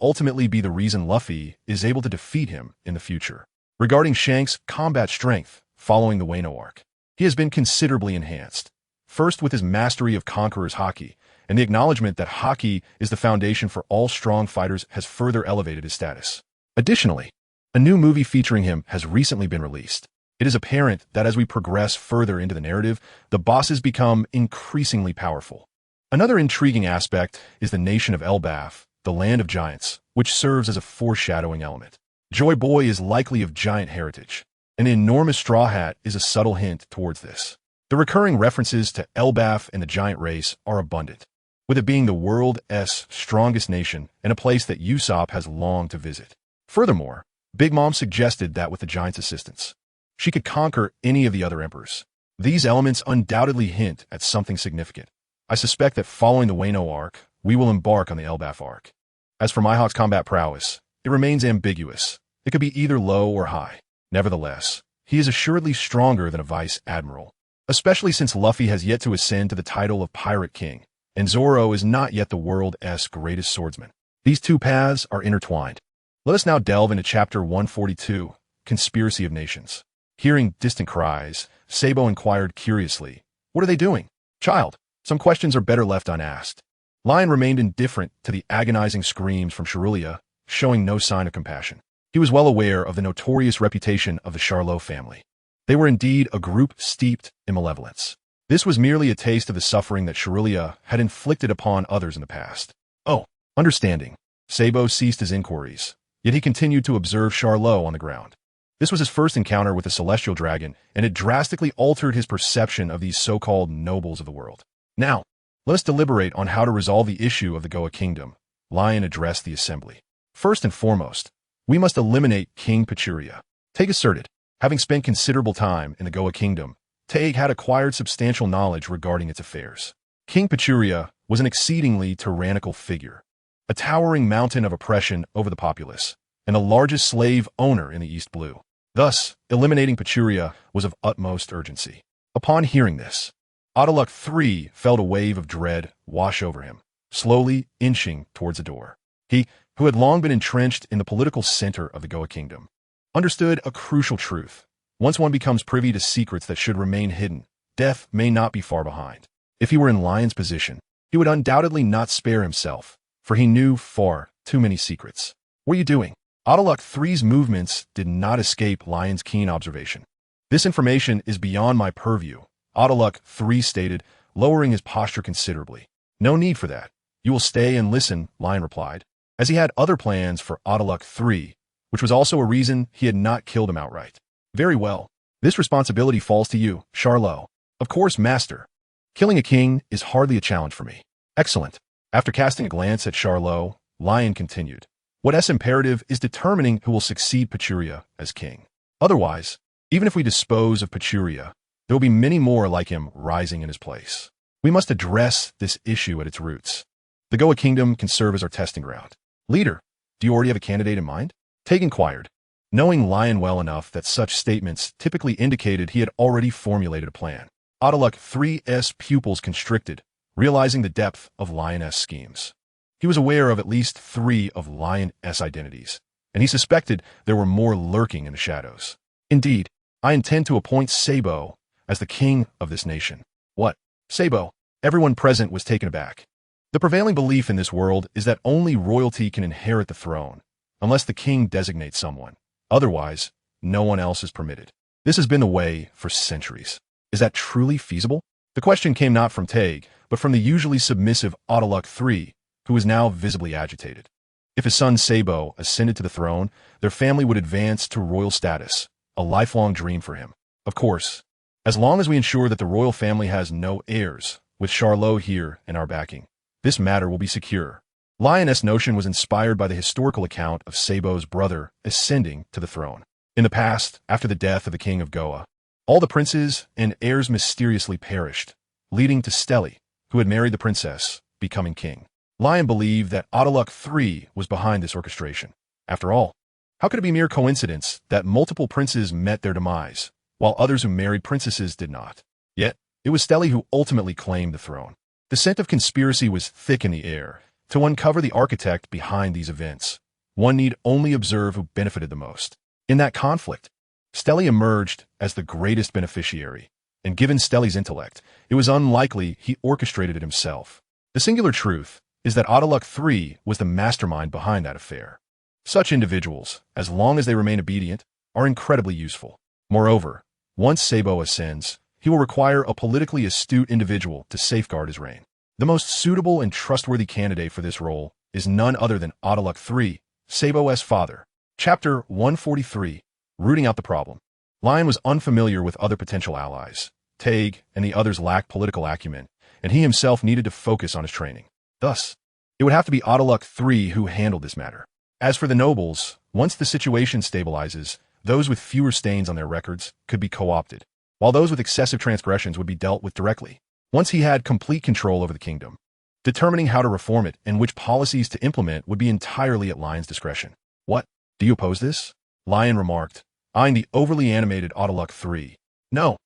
ultimately be the reason Luffy is able to defeat him in the future. Regarding Shanks' combat strength following the Wano arc, he has been considerably enhanced, first with his mastery of Conqueror's haki, and the acknowledgement that hockey is the foundation for all strong fighters has further elevated his status. Additionally, a new movie featuring him has recently been released. It is apparent that as we progress further into the narrative, the bosses become increasingly powerful. Another intriguing aspect is the nation of Elbaf, the land of giants, which serves as a foreshadowing element. Joy Boy is likely of giant heritage. An enormous straw hat is a subtle hint towards this. The recurring references to Elbaf and the giant race are abundant, with it being the world's strongest nation and a place that Usopp has longed to visit. Furthermore, Big Mom suggested that with the giant's assistance, she could conquer any of the other emperors. These elements undoubtedly hint at something significant. I suspect that following the Wano arc, we will embark on the Elbaf arc. As for Mihawk's combat prowess, it remains ambiguous. It could be either low or high. Nevertheless, he is assuredly stronger than a vice admiral, especially since Luffy has yet to ascend to the title of Pirate King, and Zoro is not yet the world's greatest swordsman. These two paths are intertwined. Let us now delve into Chapter 142, Conspiracy of Nations. Hearing distant cries, Sabo inquired curiously, "What are they doing?" "Child, some questions are better left unasked." Lain remained indifferent to the agonizing screams from Shirulia, showing no sign of compassion. He was well aware of the notorious reputation of the Charlot family. They were indeed a group steeped in malevolence. This was merely a taste of the suffering that Shirulia had inflicted upon others in the past. Oh, understanding. Sabo ceased his inquiries, yet he continued to observe Charlot on the ground. This was his first encounter with the celestial dragon, and it drastically altered his perception of these so-called nobles of the world. Now, let us deliberate on how to resolve the issue of the Goa Kingdom. Lain addressed the assembly. First and foremost, we must eliminate King Pachuria. Teig asserted, having spent considerable time in the Goa Kingdom, Teig had acquired substantial knowledge regarding its affairs. King Pachuria was an exceedingly tyrannical figure, a towering mountain of oppression over the populace, and the largest slave owner in the East Blue. Thus, eliminating Pachuria was of utmost urgency. Upon hearing this, Odaluk III felt a wave of dread wash over him, slowly inching towards the door. He, who had long been entrenched in the political center of the Goa Kingdom, understood a crucial truth. Once one becomes privy to secrets that should remain hidden, death may not be far behind. If he were in Lion's position, he would undoubtedly not spare himself, for he knew far too many secrets. "What are you doing?" Odaluk III's movements did not escape Lion's keen observation. "This information is beyond my purview," Odaluk III stated, lowering his posture considerably. "No need for that. You will stay and listen," Lain replied, as he had other plans for Odaluk III, which was also a reason he had not killed him outright. "Very well. This responsibility falls to you, Charlot." "Of course, master. Killing a king is hardly a challenge for me." "Excellent." After casting a glance at Charlot, Lain continued, "What's imperative is determining who will succeed Pachuria as king. Otherwise, even if we dispose of Pachuria, there will be many more like him rising in his place. We must address this issue at its roots. The Goa Kingdom can serve as our testing ground." "Leader, do you already have a candidate in mind?" Teig inquired, knowing Lain well enough that such statements typically indicated he had already formulated a plan. Odaluk III's pupils constricted, realizing the depth of Lion's schemes. He was aware of at least 3 of Lion's identities, and he suspected there were more lurking in the shadows. "Indeed, I intend to appoint Sabo as the king of this nation." "What? Sabo?" Everyone present was taken aback. The prevailing belief in this world is that only royalty can inherit the throne, unless the king designates someone. Otherwise, no one else is permitted. This has been the way for centuries. Is that truly feasible? The question came not from Teig, but from the usually submissive Odaluk III, who was now visibly agitated. If his son Sabo ascended to the throne, their family would advance to royal status, a lifelong dream for him. Of course, as long as we ensure that the royal family has no heirs, with Charlot here in our backing, this matter will be secure. Lion's notion was inspired by the historical account of Sabo's brother ascending to the throne. In the past, after the death of the king of Goa, all the princes and heirs mysteriously perished, leading to Steli, who had married the princess, becoming king. Lain believed that Odaluk III was behind this orchestration. After all, how could it be mere coincidence that multiple princes met their demise, while others who married princesses did not? Yet, it was Steli who ultimately claimed the throne. The scent of conspiracy was thick in the air. To uncover the architect behind these events, one need only observe who benefited the most. In that conflict, Steli emerged as the greatest beneficiary, and given Steli's intellect, it was unlikely he orchestrated it himself. The singular truth is that Autoluck III was the mastermind behind that affair. Such individuals, as long as they remain obedient, are incredibly useful. Moreover, once Sabo ascends, he will require a politically astute individual to safeguard his reign. The most suitable and trustworthy candidate for this role is none other than Autoluck III, Sabo's father. Chapter 143, Rooting Out the Problem. Lain was unfamiliar with other potential allies. Taeg and the others lacked political acumen, and he himself needed to focus on his training. Thus, it would have to be Autoluck III who handled this matter. As for the nobles, once the situation stabilizes, those with fewer stains on their records could be co-opted, while those with excessive transgressions would be dealt with directly. Once he had complete control over the kingdom, determining how to reform it and which policies to implement would be entirely at Lain's discretion. What? Do you oppose this? Lain remarked, eyeing the overly animated Autoluck III. No.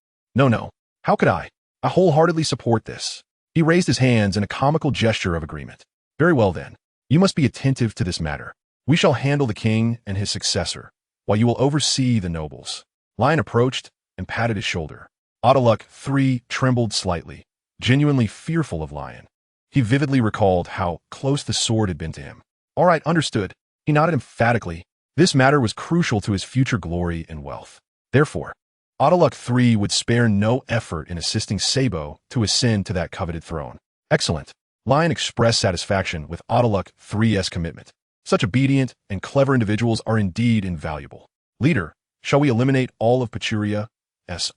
How could I? I wholeheartedly support this. He raised his hands in a comical gesture of agreement. Very well then. You must be attentive to this matter. We shall handle the king and his successor, while you will oversee the nobles. Lain approached and patted his shoulder. Autoluck III trembled slightly, genuinely fearful of Lain. He vividly recalled how close the sword had been to him. All right, understood. He nodded emphatically. This matter was crucial to his future glory and wealth. Therefore, Autoluck III would spare no effort in assisting Sabo to ascend to that coveted throne. Excellent. Lain expressed satisfaction with Autoluck III's commitment. Such obedient and clever individuals are indeed invaluable. Leader, shall we eliminate all of Pachuria's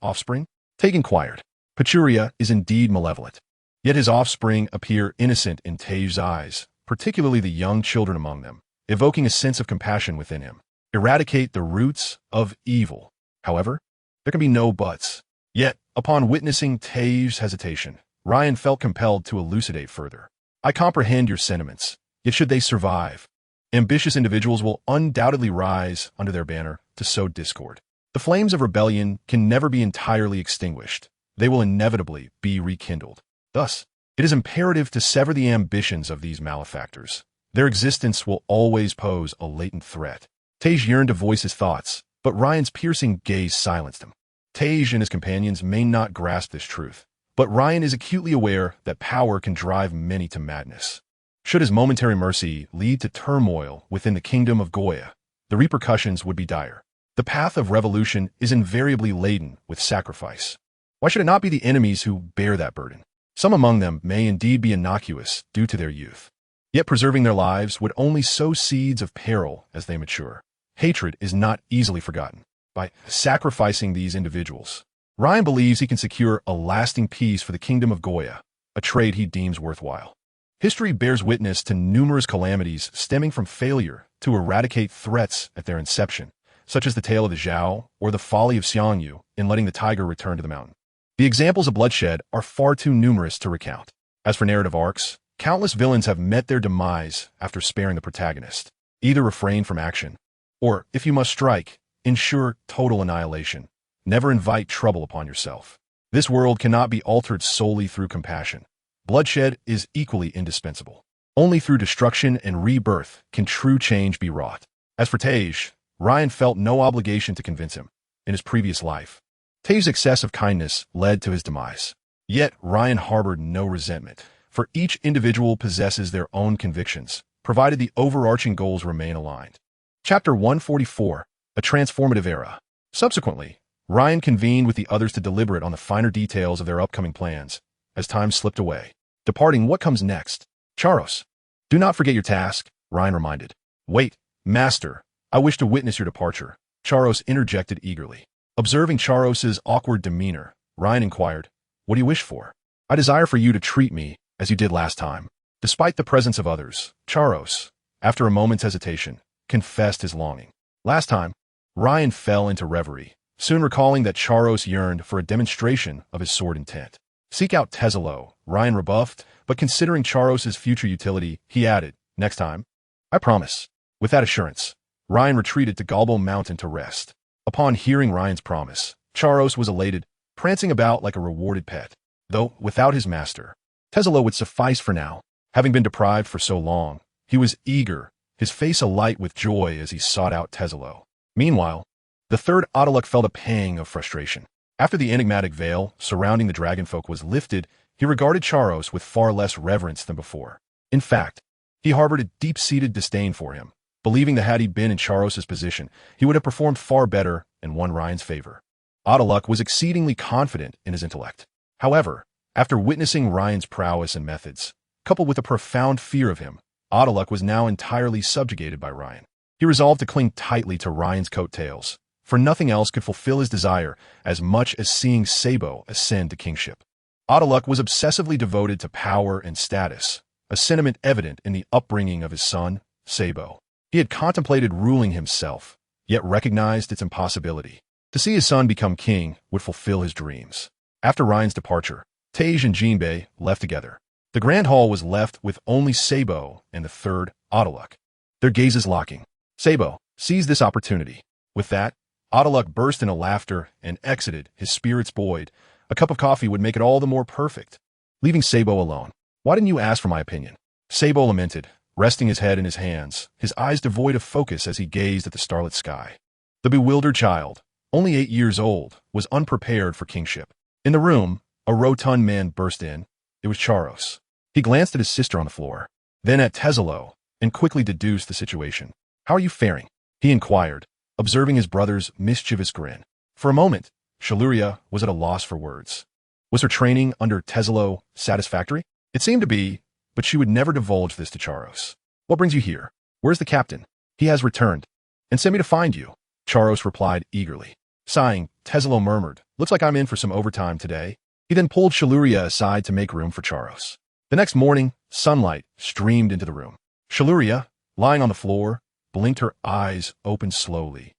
offspring? Taeg inquired. Pachuria is indeed malevolent. Yet his offspring appear innocent in Taeg's eyes, particularly the young children among them, evoking a sense of compassion within him. Eradicate the roots of evil. However, there can be no buts. Yet, upon witnessing Taeg's hesitation, Ryan felt compelled to elucidate further. I comprehend your sentiments, yet should they survive, ambitious individuals will undoubtedly rise under their banner to sow discord. The flames of rebellion can never be entirely extinguished. They will inevitably be rekindled. Thus, it is imperative to sever the ambitions of these malefactors. Their existence will always pose a latent threat. Taeg yearned to voice his thoughts, but Ryan's piercing gaze silenced him. Taeg and his companions may not grasp this truth, but Ryan is acutely aware that power can drive many to madness. Should his momentary mercy lead to turmoil within the kingdom of Goya, the repercussions would be dire. The path of revolution is invariably laden with sacrifice. Why should it not be the enemies who bear that burden? Some among them may indeed be innocuous due to their youth. Yet preserving their lives would only sow seeds of peril as they mature. Hatred is not easily forgotten. By sacrificing these individuals, Ryan believes he can secure a lasting peace for the kingdom of Goya, a trade he deems worthwhile. History bears witness to numerous calamities stemming from failure to eradicate threats at their inception, such as the tale of the Zhao or the folly of Xiangyu in letting the tiger return to the mountain. The examples of bloodshed are far too numerous to recount. As for narrative arcs, countless villains have met their demise after sparing the protagonist. Either refrain from action, or, if you must strike, ensure total annihilation. Never invite trouble upon yourself. This world cannot be altered solely through compassion. Bloodshed is equally indispensable. Only through destruction and rebirth can true change be wrought. As for Taeg, Ryan felt no obligation to convince him. In his previous life, Taeg's excess of kindness led to his demise. Yet Ryan harbored no resentment, for each individual possesses their own convictions, provided the overarching goals remain aligned. Chapter 144, A Transformative Era. Subsequently, Ryan convened with the others to deliberate on the finer details of their upcoming plans. As time slipped away, departing, what comes next? Charos. Do not forget your task, Ryan reminded. Wait, master, I wish to witness your departure, Charos interjected eagerly. Observing Charos's awkward demeanor, Ryan inquired, what do you wish for? I desire for you to treat me as you did last time. Despite the presence of others, Charos, after a moment's hesitation, confessed his longing. Last time, Ryan fell into reverie, soon recalling that Charos yearned for a demonstration of his sword intent. Seek out Tezelo, Ryan rebuffed, but considering Charos's future utility, he added, next time. I promise. With that assurance, Ryan retreated to Galbo Mountain to rest. Upon hearing Ryan's promise, Charos was elated, prancing about like a rewarded pet. Though, without his master, Tezelo would suffice for now. Having been deprived for so long, he was eager, his face alight with joy as he sought out Tezelo. Meanwhile, the third Autoluck felt a pang of frustration. After the enigmatic veil surrounding the dragonfolk was lifted, He regarded Charos with far less reverence than before. In fact, he harbored a deep-seated disdain for him, believing that had he been in Charos's position, he would have performed far better and won Ryan's favor. Odaluk was exceedingly confident in his intellect. However, after witnessing Ryan's prowess and methods, coupled with a profound fear of him, Odaluk was now entirely subjugated by Ryan. He resolved to cling tightly to Ryan's coattails, for nothing else could fulfill his desire as much as seeing Sabo ascend to kingship. Odaluk was obsessively devoted to power and status, a sentiment evident in the upbringing of his son, Sabo. He had contemplated ruling himself, yet recognized its impossibility. To see his son become king would fulfill his dreams. After Ryan's departure, Tej and Jinbei left together. The Grand Hall was left with only Sabo and the third, Odaluk, their gazes locking. Sabo seized this opportunity. With that, Odaluk burst into laughter and exited, his spirits buoyed. A cup of coffee would make it all the more perfect. Leaving Sabo alone. Why didn't you ask for my opinion? Sabo lamented, resting his head in his hands, his eyes devoid of focus as he gazed at the starlit sky. The bewildered child, only 8 years old, was unprepared for kingship. In the room, a rotund man burst in. It was Charos. He glanced at his sister on the floor, then at Tezelo, and quickly deduced the situation. How are you faring? He inquired, observing his brother's mischievous grin. For a moment, Shaluria was at a loss for words. Was her training under Tezelo satisfactory? It seemed to be, but she would never divulge this to Charos. What brings you here? Where's the captain? He has returned, and sent me to find you, Charos replied eagerly. Sighing, Tezelo murmured, looks like I'm in for some overtime today. He then pulled Shaluria aside to make room for Charos. The next morning, sunlight streamed into the room. Shaluria, lying on the floor, blinked her eyes open slowly,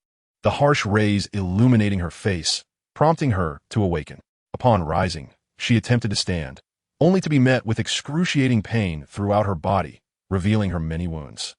the harsh rays illuminating her face, prompting her to awaken. Upon rising, she attempted to stand, only to be met with excruciating pain throughout her body, revealing her many wounds.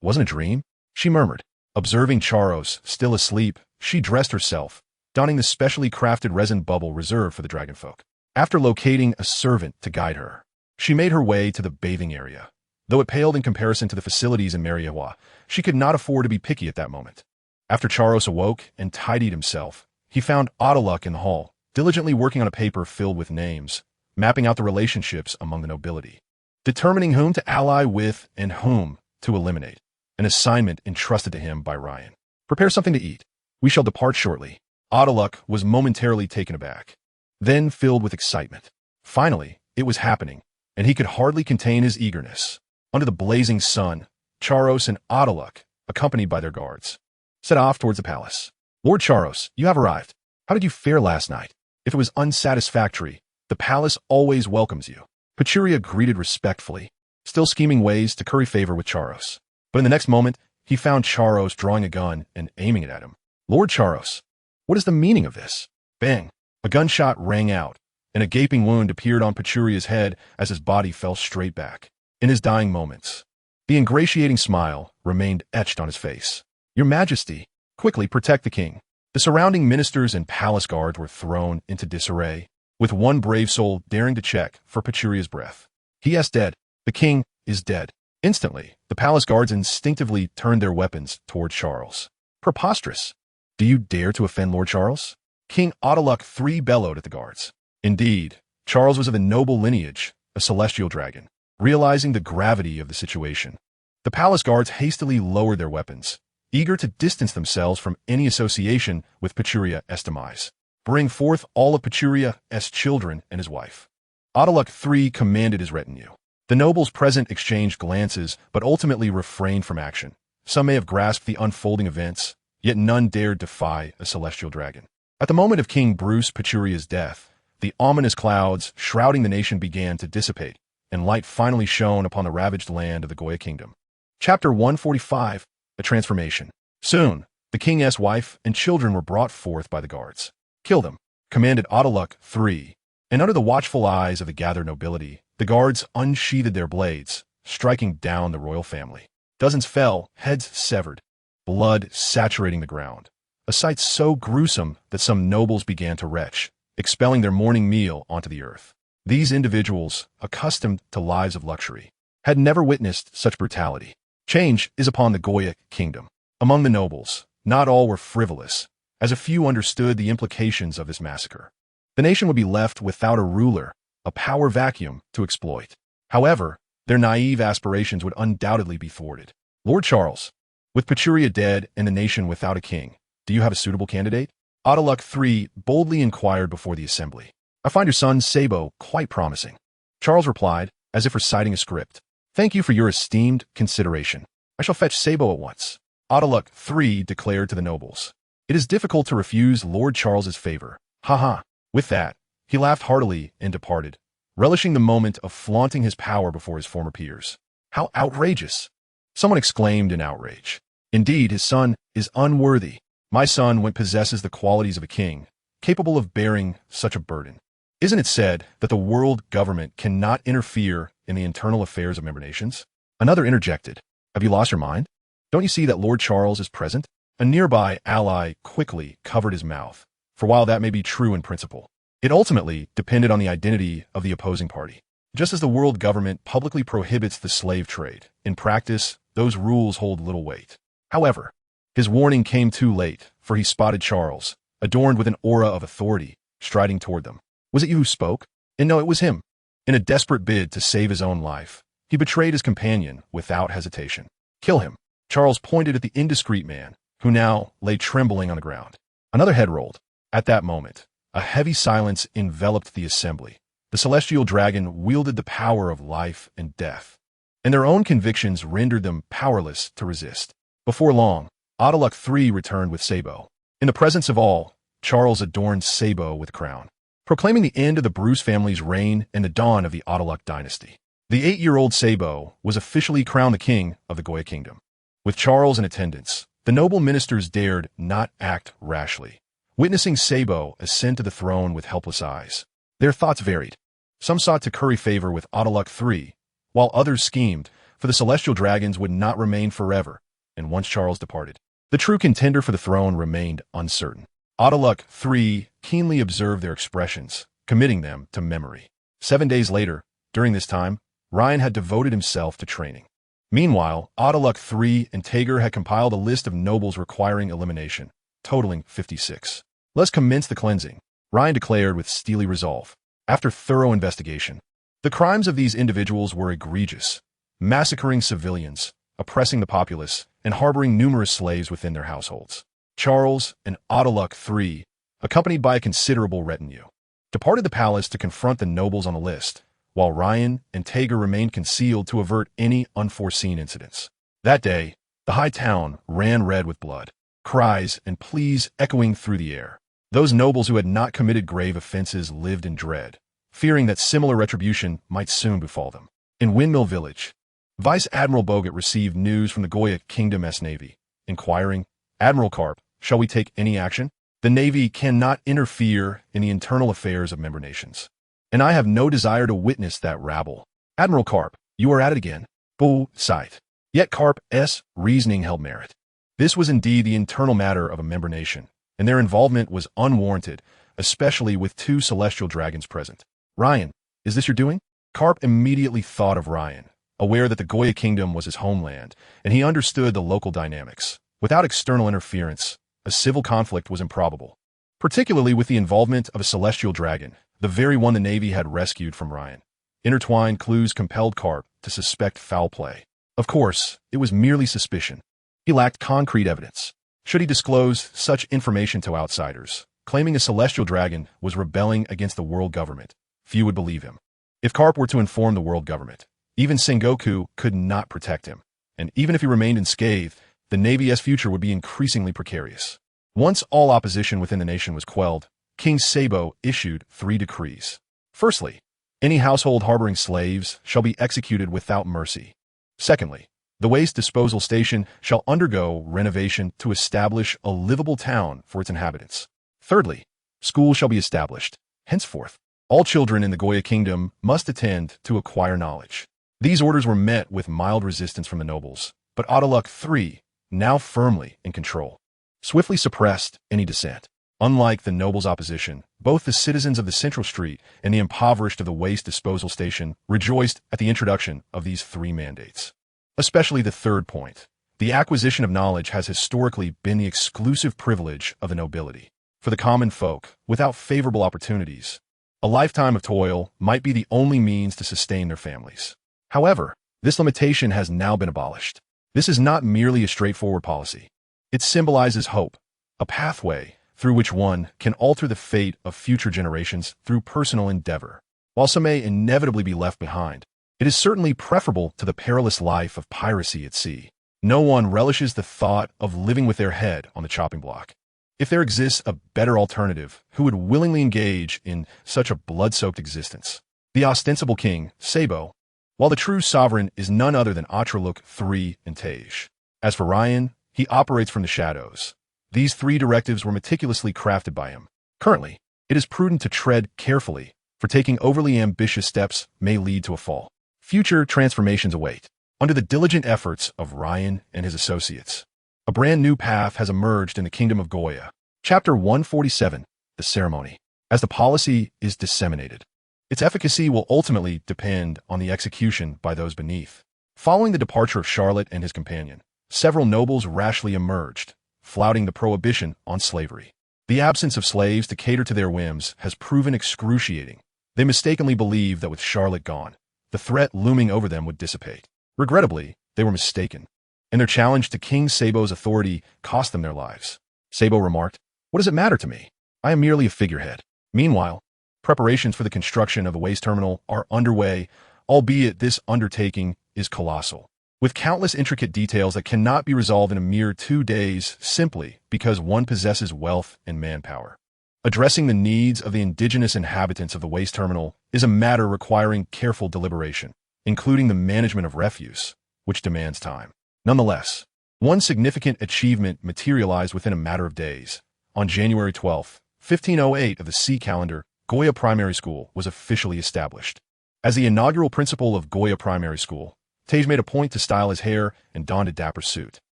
Wasn't a dream? She murmured. Observing Charos still asleep, she dressed herself, donning the specially crafted resin bubble reserved for the dragonfolk. After locating a servant to guide her, she made her way to the bathing area. Though it paled in comparison to the facilities in Mariahua, she could not afford to be picky at that moment. After Charos awoke and tidied himself, he found Odaluk in the hall, diligently working on a paper filled with names, mapping out the relationships among the nobility, determining whom to ally with and whom to eliminate, an assignment entrusted to him by Ryan. Prepare something to eat. We shall depart shortly. Odaluk was momentarily taken aback, then filled with excitement. Finally, it was happening, and he could hardly contain his eagerness. Under the blazing sun, Charos and Odaluk, accompanied by their guards, set off towards the palace. Lord Charos, you have arrived. How did you fare last night? If it was unsatisfactory, the palace always welcomes you. Pachuria greeted respectfully, still scheming ways to curry favor with Charos. But in the next moment, he found Charos drawing a gun and aiming it at him. Lord Charos, what is the meaning of this? Bang! A gunshot rang out, and a gaping wound appeared on Pachuria's head as his body fell straight back. In his dying moments, the ingratiating smile remained etched on his face. Your Majesty, quickly protect the king. The surrounding ministers and palace guards were thrown into disarray, with one brave soul daring to check for Pachuria's breath. He is dead. The king is dead. Instantly, the palace guards instinctively turned their weapons toward Charles. Preposterous. Do you dare to offend Lord Charles? King Odaluk III bellowed at the guards. Indeed, Charles was of a noble lineage, a celestial dragon. Realizing the gravity of the situation, the palace guards hastily lowered their weapons, eager to distance themselves from any association with Pachuria-'s demise. Bring forth all of Pachuria-'s children and his wife. Odaluk III commanded his retinue. The nobles present exchanged glances, but ultimately refrained from action. Some may have grasped the unfolding events, yet none dared defy a celestial dragon. At the moment of King Bruce Pachuria's death, the ominous clouds shrouding the nation began to dissipate, and light finally shone upon the ravaged land of the Goya kingdom. Chapter 145, The Transformation. Soon, the king's wife and children were brought forth by the guards. Kill them, commanded Odaluk III, and under the watchful eyes of the gathered nobility, the guards unsheathed their blades, striking down the royal family. Dozens fell, heads severed, blood saturating the ground, a sight so gruesome that some nobles began to retch, expelling their morning meal onto the earth. These individuals, accustomed to lives of luxury, had never witnessed such brutality. Change is upon the Goya kingdom. Among the nobles, not all were frivolous, as a few understood the implications of this massacre. The nation would be left without a ruler, a power vacuum to exploit. However, their naive aspirations would undoubtedly be thwarted. Lord Charles, with Pachuria dead and the nation without a king, do you have a suitable candidate? Autoluck III boldly inquired before the assembly. I find your son, Sabo, quite promising. Charles replied, as if reciting a script. Thank you for your esteemed consideration. I shall fetch Sabo at once. Autoluck III declared to the nobles. It is difficult to refuse Lord Charles's favor. Ha. With that, he laughed heartily and departed, relishing the moment of flaunting his power before his former peers. How outrageous! Someone exclaimed in outrage. Indeed, his son is unworthy. My son, when possesses the qualities of a king, capable of bearing such a burden. Isn't it said that the world government cannot interfere in the internal affairs of member nations? Another interjected. Have you lost your mind? Don't you see that Lord Charles is present? A nearby ally quickly covered his mouth, for while that may be true in principle, it ultimately depended on the identity of the opposing party. Just as the world government publicly prohibits the slave trade, in practice, those rules hold little weight. However, his warning came too late, for he spotted Charles, adorned with an aura of authority, striding toward them. Was it you who spoke? And no, it was him. In a desperate bid to save his own life, he betrayed his companion without hesitation. Kill him. Charles pointed at the indiscreet man, who now lay trembling on the ground. Another head rolled. At that moment, a heavy silence enveloped the assembly. The celestial dragon wielded the power of life and death, and their own convictions rendered them powerless to resist. Before long, Autoluck III returned with Sabo. In the presence of all, Charles adorned Sabo with a crown, proclaiming the end of the Bruce family's reign and the dawn of the Autoluck dynasty. The 8-year-old Sabo was officially crowned the king of the Goya kingdom. With Charles in attendance, the noble ministers dared not act rashly, witnessing Sabo ascend to the throne with helpless eyes. Their thoughts varied. Some sought to curry favor with Autoluck III, while others schemed, for the celestial dragons would not remain forever, and once Charles departed, the true contender for the throne remained uncertain. Autoluck III keenly observed their expressions, committing them to memory. 7 days later, during this time, Ryan had devoted himself to training. Meanwhile, Autoluck III and Tager had compiled a list of nobles requiring elimination, totaling 56. Let's commence the cleansing, Ryan declared with steely resolve. After thorough investigation, the crimes of these individuals were egregious, massacring civilians, oppressing the populace, and harboring numerous slaves within their households. Charles and Autoluck III, accompanied by a considerable retinue, departed the palace to confront the nobles on the list, while Ryan and Tager remained concealed to avert any unforeseen incidents. That day, the high town ran red with blood, cries and pleas echoing through the air. Those nobles who had not committed grave offenses lived in dread, fearing that similar retribution might soon befall them. In Windmill Village, Vice Admiral Bogut received news from the Goya Kingdom's Navy, inquiring, Admiral Carp, shall we take any action? The Navy cannot interfere in the internal affairs of member nations, and I have no desire to witness that rabble. Admiral Carp, you are at it again. Bull sight. Yet Carp's reasoning held merit. This was indeed the internal matter of a member nation, and their involvement was unwarranted, especially with 2 celestial dragons present. Ryan, is this your doing? Carp immediately thought of Ryan, aware that the Goya Kingdom was his homeland, and he understood the local dynamics. Without external interference, a civil conflict was improbable, particularly with the involvement of a celestial dragon, the very one the Navy had rescued from Ryan. Intertwined clues compelled Carp to suspect foul play. Of course, it was merely suspicion. He lacked concrete evidence. Should he disclose such information to outsiders, claiming a celestial dragon was rebelling against the world government, few would believe him. If Carp were to inform the world government, even Sengoku could not protect him, and even if he remained unscathed, the Navy's future would be increasingly precarious. Once all opposition within the nation was quelled, King Sabo issued 3 decrees. Firstly, any household harboring slaves shall be executed without mercy. Secondly, the waste disposal station shall undergo renovation to establish a livable town for its inhabitants. Thirdly, schools shall be established. Henceforth, all children in the Goya Kingdom must attend to acquire knowledge. These orders were met with mild resistance from the nobles, but Autoluck III, now firmly in control, swiftly suppressed any dissent. Unlike the nobles' opposition, both the citizens of the Central Street and the impoverished of the waste disposal station rejoiced at the introduction of these 3 mandates. Especially the third point. The acquisition of knowledge has historically been the exclusive privilege of the nobility. For the common folk, without favorable opportunities, A lifetime of toil might be the only means to sustain their families. However, this limitation has now been abolished. This is not merely a straightforward policy. It symbolizes hope, a pathway through which one can alter the fate of future generations through personal endeavor. While some may inevitably be left behind, it is certainly preferable to the perilous life of piracy at sea. No one relishes the thought of living with their head on the chopping block. If there exists a better alternative, who would willingly engage in such a blood-soaked existence? The ostensible king, Sabo, while the true sovereign is none other than Atraluk III and Tej. As for Ryan, he operates from the shadows. These three directives were meticulously crafted by him. Currently, it is prudent to tread carefully, for taking overly ambitious steps may lead to a fall. Future transformations await. Under the diligent efforts of Ryan and his associates, a brand new path has emerged in the kingdom of Goya. Chapter 147, The Ceremony. As the policy is disseminated, its efficacy will ultimately depend on the execution by those beneath. Following the departure of Charlotte and his companion, several nobles rashly emerged, flouting the prohibition on slavery. The absence of slaves to cater to their whims has proven excruciating. They mistakenly believed that with Charlotte gone, the threat looming over them would dissipate. Regrettably, they were mistaken, and their challenge to King Sabo's authority cost them their lives. Sabo remarked, "What does it matter to me? I am merely a figurehead." Meanwhile, preparations for the construction of a waste terminal are underway, albeit this undertaking is colossal, with countless intricate details that cannot be resolved in a mere 2 days simply because one possesses wealth and manpower. Addressing the needs of the indigenous inhabitants of the waste terminal is a matter requiring careful deliberation, including the management of refuse, which demands time. Nonetheless, one significant achievement materialized within a matter of days. On January 12, 1508 of the sea calendar, Goya Primary School was officially established. As the inaugural principal of Goya Primary School, Tej made a point to style his hair and donned a dapper suit.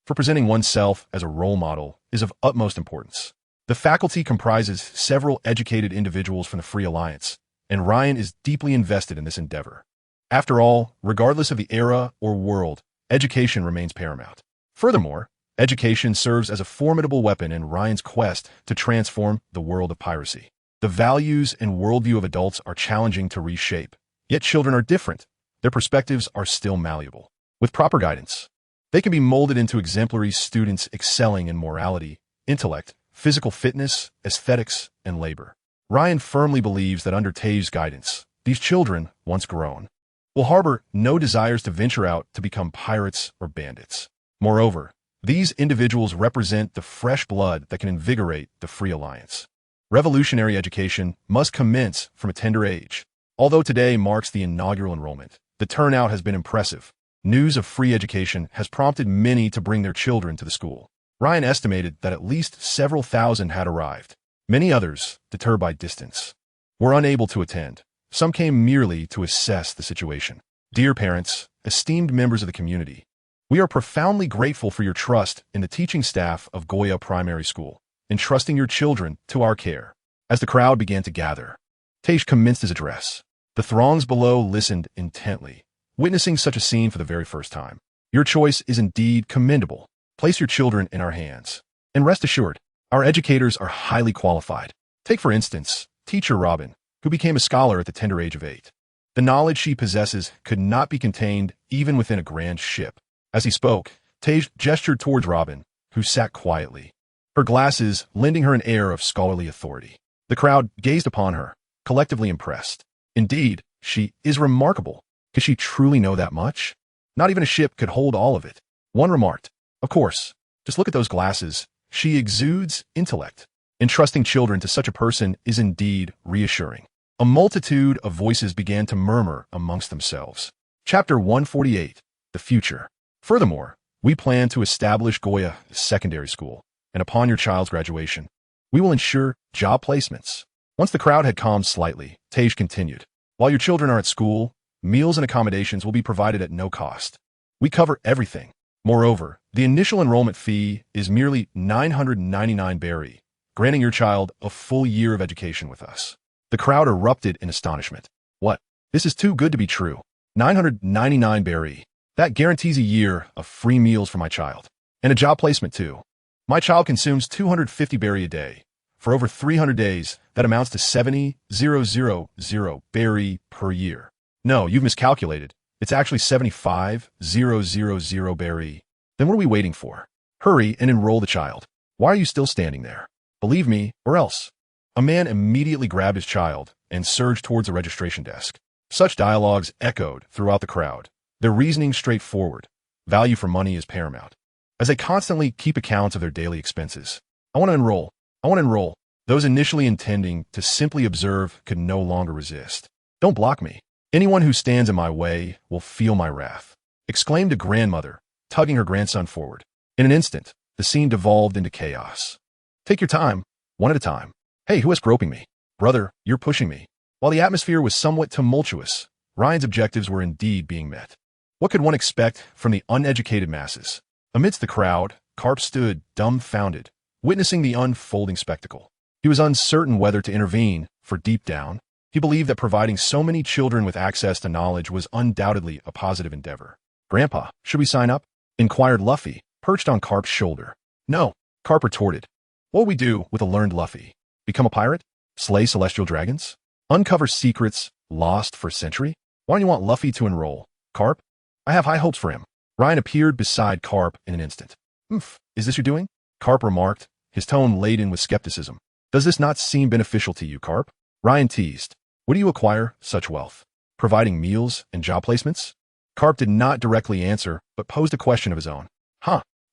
For presenting oneself as a role model is of utmost importance. The faculty comprises several educated individuals from the Free Alliance, and Ryan is deeply invested in this endeavor. After all, regardless of the era or world, education remains paramount. Furthermore, education serves as a formidable weapon in Ryan's quest to transform the world of piracy. The values and worldview of adults are challenging to reshape, yet children are different. Their perspectives are still malleable. With proper guidance, they can be molded into exemplary students excelling in morality, intellect, physical fitness, aesthetics, and labor. Ryan firmly believes that under Tej's guidance, these children, once grown, will harbor no desires to venture out to become pirates or bandits. Moreover, these individuals represent the fresh blood that can invigorate the Free Alliance. Revolutionary education must commence from a tender age. Although today marks the inaugural enrollment, the turnout has been impressive. News of free education has prompted many to bring their children to the school. Ryan estimated that at least several thousand had arrived. Many others, deterred by distance, were unable to attend. Some came merely to assess the situation. Dear parents, esteemed members of the community, we are profoundly grateful for your trust in the teaching staff of Goya Primary School, entrusting your children to our care. As the crowd began to gather, Tej commenced his address. The throngs below listened intently, witnessing such a scene for the very first time. Your choice is indeed commendable. Place your children in our hands. And rest assured, our educators are highly qualified. Take, for instance, teacher Robin, who became a scholar at the tender age of 8. The knowledge she possesses could not be contained even within a grand ship. As he spoke, Tej gestured towards Robin, who sat quietly, her glasses lending her an air of scholarly authority. The crowd gazed upon her, collectively impressed. Indeed, she is remarkable. Could she truly know that much? Not even a ship could hold all of it. One remarked, "Of course, just look at those glasses. She exudes intellect." Entrusting children to such a person is indeed reassuring. A multitude of voices began to murmur amongst themselves. Chapter 148, The Future. Furthermore, we plan to establish Goya Secondary School, and upon your child's graduation, we will ensure job placements. Once the crowd had calmed slightly, Tej continued, "While your children are at school, meals and accommodations will be provided at no cost. We cover everything. Moreover, the initial enrollment fee is merely 999 berry, granting your child a full year of education with us." The crowd erupted in astonishment. "What? This is too good to be true. 999 berry. That guarantees a year of free meals for my child. And a job placement too. My child consumes 250 berry a day. For over 300 days, that amounts to 70,000 berry per year. No, you've miscalculated. It's actually 75,000 berry. Then what are we waiting for? Hurry and enroll the child. Why are you still standing there? Believe me, or else. A man immediately grabbed his child and surged towards the registration desk. Such dialogues echoed throughout the crowd, their reasoning straightforward. Value for money is paramount. As they constantly keep accounts of their daily expenses. I want to enroll. I want to enroll. Those initially intending to simply observe could no longer resist. Don't block me. Anyone who stands in my way will feel my wrath, exclaimed a grandmother, tugging her grandson forward. In an instant, the scene devolved into chaos. Take your time, one at a time. Hey, who is groping me? Brother, you're pushing me. While the atmosphere was somewhat tumultuous, Ryan's objectives were indeed being met. What could one expect from the uneducated masses? Amidst the crowd, Carp stood dumbfounded, witnessing the unfolding spectacle. He was uncertain whether to intervene, for deep down, he believed that providing so many children with access to knowledge was undoubtedly a positive endeavor. Grandpa, should we sign up? Inquired Luffy, perched on Carp's shoulder. No, Carp retorted. What would we do with a learned Luffy? Become a pirate? Slay celestial dragons? Uncover secrets lost for a century? Why don't you want Luffy to enroll? Carp? I have high hopes for him. Ryan appeared beside Carp in an instant. Is this your doing? Carp remarked, his tone laden with skepticism. Does this not seem beneficial to you, Carp? Ryan teased. Would you acquire such wealth? Providing meals and job placements? Carp did not directly answer, but posed a question of his own.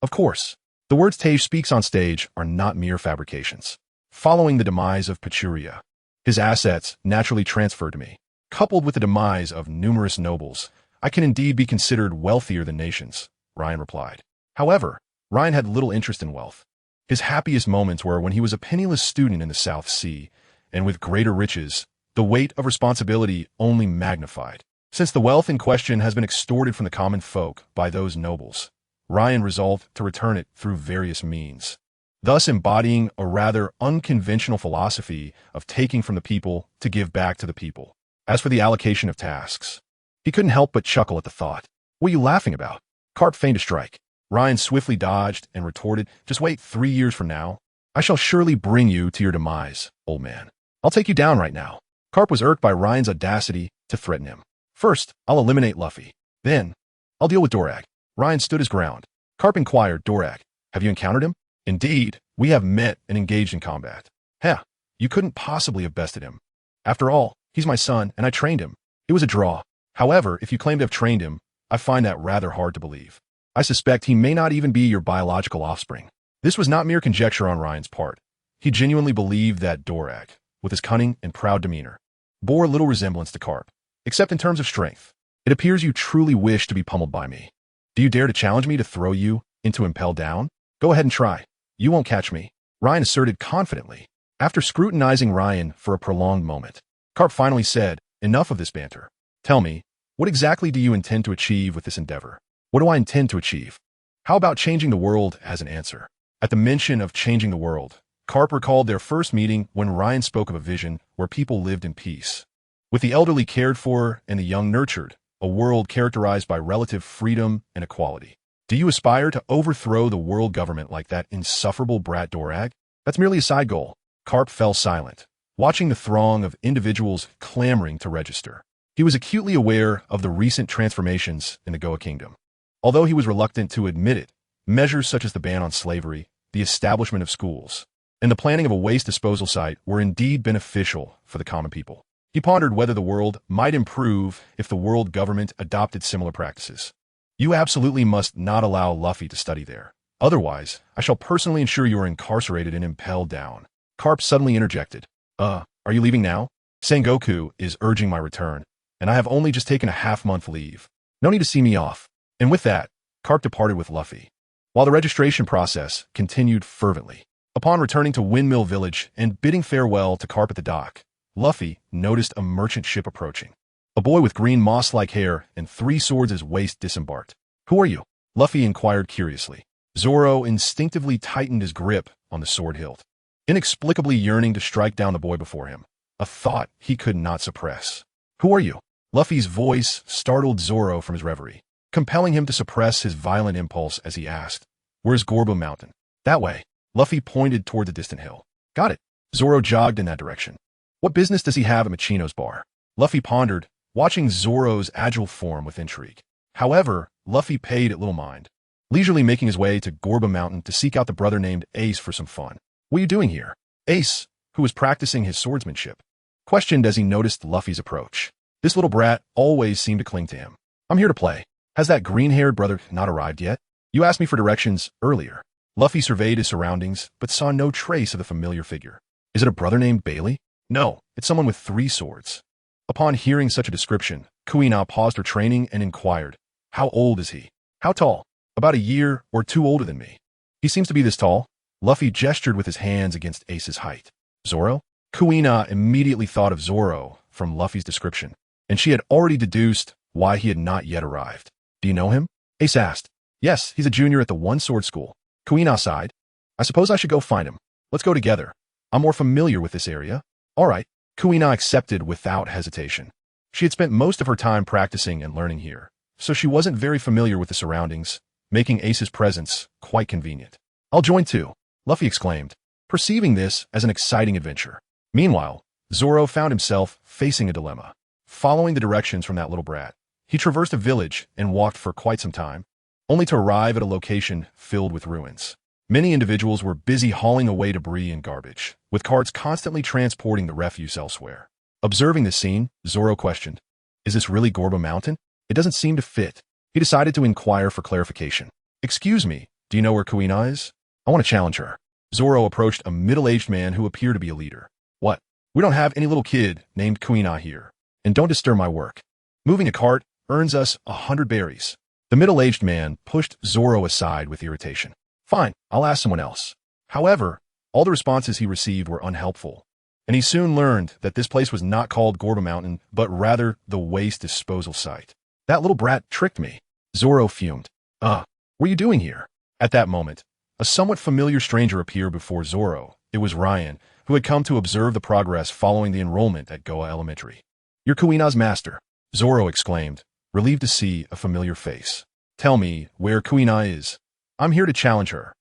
Of course. The words Tage speaks on stage are not mere fabrications. Following the demise of Pachuria, his assets naturally transferred to me. Coupled with the demise of numerous nobles, I can indeed be considered wealthier than nations, Ryan replied. However, Ryan had little interest in wealth. His happiest moments were when he was a penniless student in the South Sea, and with greater riches, the weight of responsibility only magnified. Since the wealth in question has been extorted from the common folk by those nobles, Ryan resolved to return it through various means, thus embodying a rather unconventional philosophy of taking from the people to give back to the people. As for the allocation of tasks, he couldn't help but chuckle at the thought. What are you laughing about? Carp feigned a strike. Ryan swiftly dodged and retorted, just wait 3 years from now. I shall surely bring you to your demise, old man. I'll take you down right now. Carp was irked by Ryan's audacity to threaten him. First, I'll eliminate Luffy. Then, I'll deal with Dorag. Ryan stood his ground. Carp inquired, Dorag, have you encountered him? Indeed, we have met and engaged in combat. You couldn't possibly have bested him. After all, he's my son, and I trained him. It was a draw. However, if you claim to have trained him, I find that rather hard to believe. I suspect he may not even be your biological offspring. This was not mere conjecture on Ryan's part. He genuinely believed that Dorag, with his cunning and proud demeanor, bore little resemblance to Carp, except in terms of strength. It appears you truly wish to be pummeled by me. Do you dare to challenge me to throw you into impel down? Go ahead and try. You won't catch me, Ryan asserted confidently. After scrutinizing Ryan for a prolonged moment, Carp finally said, enough of this banter. Tell me, what exactly do you intend to achieve with this endeavor? What do I intend to achieve? How about changing the world as an answer? At the mention of changing the world, Carp recalled their first meeting when Ryan spoke of a vision where people lived in peace, with the elderly cared for and the young nurtured, a world characterized by relative freedom and equality. Do you aspire to overthrow the world government like that insufferable brat Dorag? That's merely a side goal. Carp fell silent, watching the throng of individuals clamoring to register. He was acutely aware of the recent transformations in the Goa Kingdom. Although he was reluctant to admit it, measures such as the ban on slavery, the establishment of schools, and the planning of a waste disposal site were indeed beneficial for the common people. He pondered whether the world might improve if the world government adopted similar practices. You absolutely must not allow Luffy to study there. Otherwise, I shall personally ensure you are incarcerated and impelled down. Carp suddenly interjected. Are you leaving now? Sengoku is urging my return, and I have only just taken a half-month leave. No need to see me off. And with that, Carp departed with Luffy, while the registration process continued fervently. Upon returning to Windmill Village and bidding farewell to Carp at the dock, Luffy noticed a merchant ship approaching. A boy with green moss-like hair and 3 swords at his waist disembarked. Who are you? Luffy inquired curiously. Zoro instinctively tightened his grip on the sword hilt, inexplicably yearning to strike down the boy before him, a thought he could not suppress. Who are you? Luffy's voice startled Zoro from his reverie, compelling him to suppress his violent impulse as he asked, Where's Gorba Mountain? That way. Luffy pointed toward the distant hill. Got it. Zoro jogged in that direction. What business does he have at Machino's bar? Luffy pondered, watching Zoro's agile form with intrigue. However, Luffy paid it little mind, leisurely making his way to Gorba Mountain to seek out the brother named Ace for some fun. What are you doing here? Ace, who was practicing his swordsmanship, questioned as he noticed Luffy's approach. This little brat always seemed to cling to him. I'm here to play. Has that green-haired brother not arrived yet? You asked me for directions earlier. Luffy surveyed his surroundings, but saw no trace of the familiar figure. Is it a brother named Bailey? No, it's someone with 3 swords. Upon hearing such a description, Kuina paused her training and inquired, how old is he? How tall? About a year or 2 older than me. He seems to be this tall. Luffy gestured with his hands against Ace's height. Zoro? Kuina immediately thought of Zoro from Luffy's description, and she had already deduced why he had not yet arrived. Do you know him? Ace asked. Yes, he's a junior at the one-sword school. Kuina sighed. I suppose I should go find him. Let's go together. I'm more familiar with this area. All right. Kuina accepted without hesitation. She had spent most of her time practicing and learning here, so she wasn't very familiar with the surroundings, making Ace's presence quite convenient. I'll join too, Luffy exclaimed, perceiving this as an exciting adventure. Meanwhile, Zoro found himself facing a dilemma. Following the directions from that little brat, he traversed a village and walked for quite some time, only to arrive at a location filled with ruins. Many individuals were busy hauling away debris and garbage, with carts constantly transporting the refuse elsewhere. Observing this scene, Zoro questioned, is this really Gorba Mountain? It doesn't seem to fit. He decided to inquire for clarification. Excuse me, do you know where Kuina is? I want to challenge her. Zoro approached a middle-aged man who appeared to be a leader. What? We don't have any little kid named Kuina here, and don't disturb my work. Moving a cart earns us 100 berries. The middle-aged man pushed Zoro aside with irritation. Fine, I'll ask someone else. However, all the responses he received were unhelpful, and he soon learned that this place was not called Gorba Mountain, but rather the waste disposal site. That little brat tricked me. Zoro fumed. What are you doing here? At that moment, a somewhat familiar stranger appeared before Zoro. It was Ryan, who had come to observe the progress following the enrollment at Goa Elementary. You're Kuina's master, Zoro exclaimed, relieved to see a familiar face. Tell me where Kuina is. I'm here to challenge her.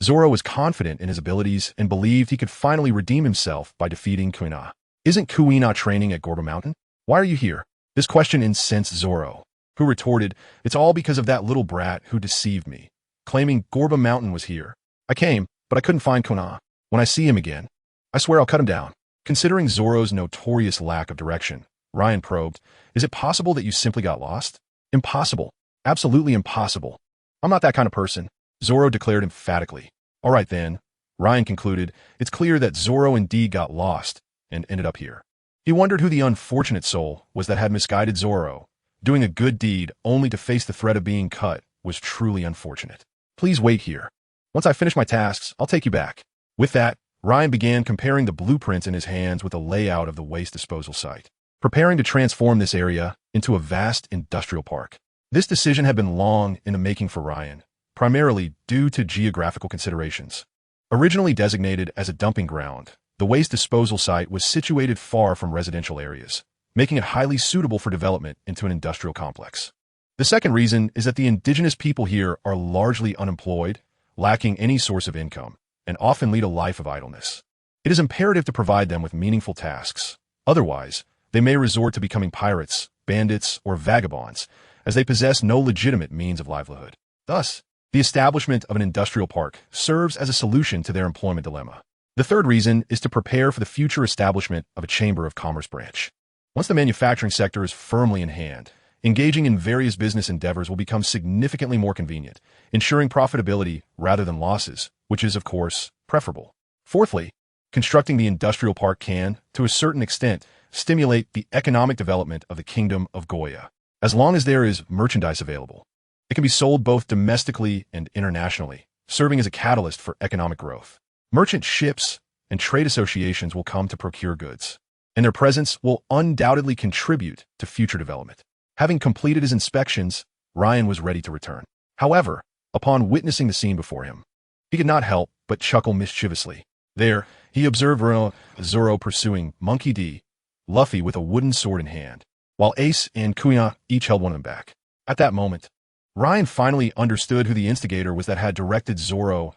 Zoro was confident in his abilities and believed he could finally redeem himself by defeating Kuina. Isn't Kuina training at Gorba Mountain? Why are you here? This question incensed Zoro, who retorted, it's all because of that little brat who deceived me, claiming Gorba Mountain was here. I came, but I couldn't find Kuina. When I see him again, I swear I'll cut him down. Considering Zoro's notorious lack of direction, Ryan probed, is it possible that you simply got lost? Impossible. Absolutely impossible. I'm not that kind of person, Zoro declared emphatically. All right then, Ryan concluded, it's clear that Zoro indeed got lost and ended up here. He wondered who the unfortunate soul was that had misguided Zoro. Doing a good deed only to face the threat of being cut was truly unfortunate. Please wait here. Once I finish my tasks, I'll take you back. With that, Ryan began comparing the blueprints in his hands with the layout of the waste disposal site, preparing to transform this area into a vast industrial park. This decision had been long in the making for Ryan, primarily due to geographical considerations. Originally designated as a dumping ground, the waste disposal site was situated far from residential areas, making it highly suitable for development into an industrial complex. The second reason is that the indigenous people here are largely unemployed, lacking any source of income, and often lead a life of idleness. It is imperative to provide them with meaningful tasks. Otherwise, they may resort to becoming pirates, bandits, or vagabonds, as they possess no legitimate means of livelihood. Thus, the establishment of an industrial park serves as a solution to their employment dilemma. The third reason is to prepare for the future establishment of a Chamber of Commerce branch. Once the manufacturing sector is firmly in hand, engaging in various business endeavors will become significantly more convenient, ensuring profitability rather than losses, which is, of course, preferable. Fourthly, constructing the industrial park can, to a certain extent, stimulate the economic development of the Kingdom of Goya. As long as there is merchandise available, it can be sold both domestically and internationally, serving as a catalyst for economic growth. Merchant ships and trade associations will come to procure goods, and their presence will undoubtedly contribute to future development. Having completed his inspections, Ryan was ready to return. However, upon witnessing the scene before him, he could not help but chuckle mischievously. There, he observed Zoro pursuing Monkey D, Luffy with a wooden sword in hand, while Ace and Kuina each held one of them back. At that moment, Ryan finally understood who the instigator was that had directed Zoro's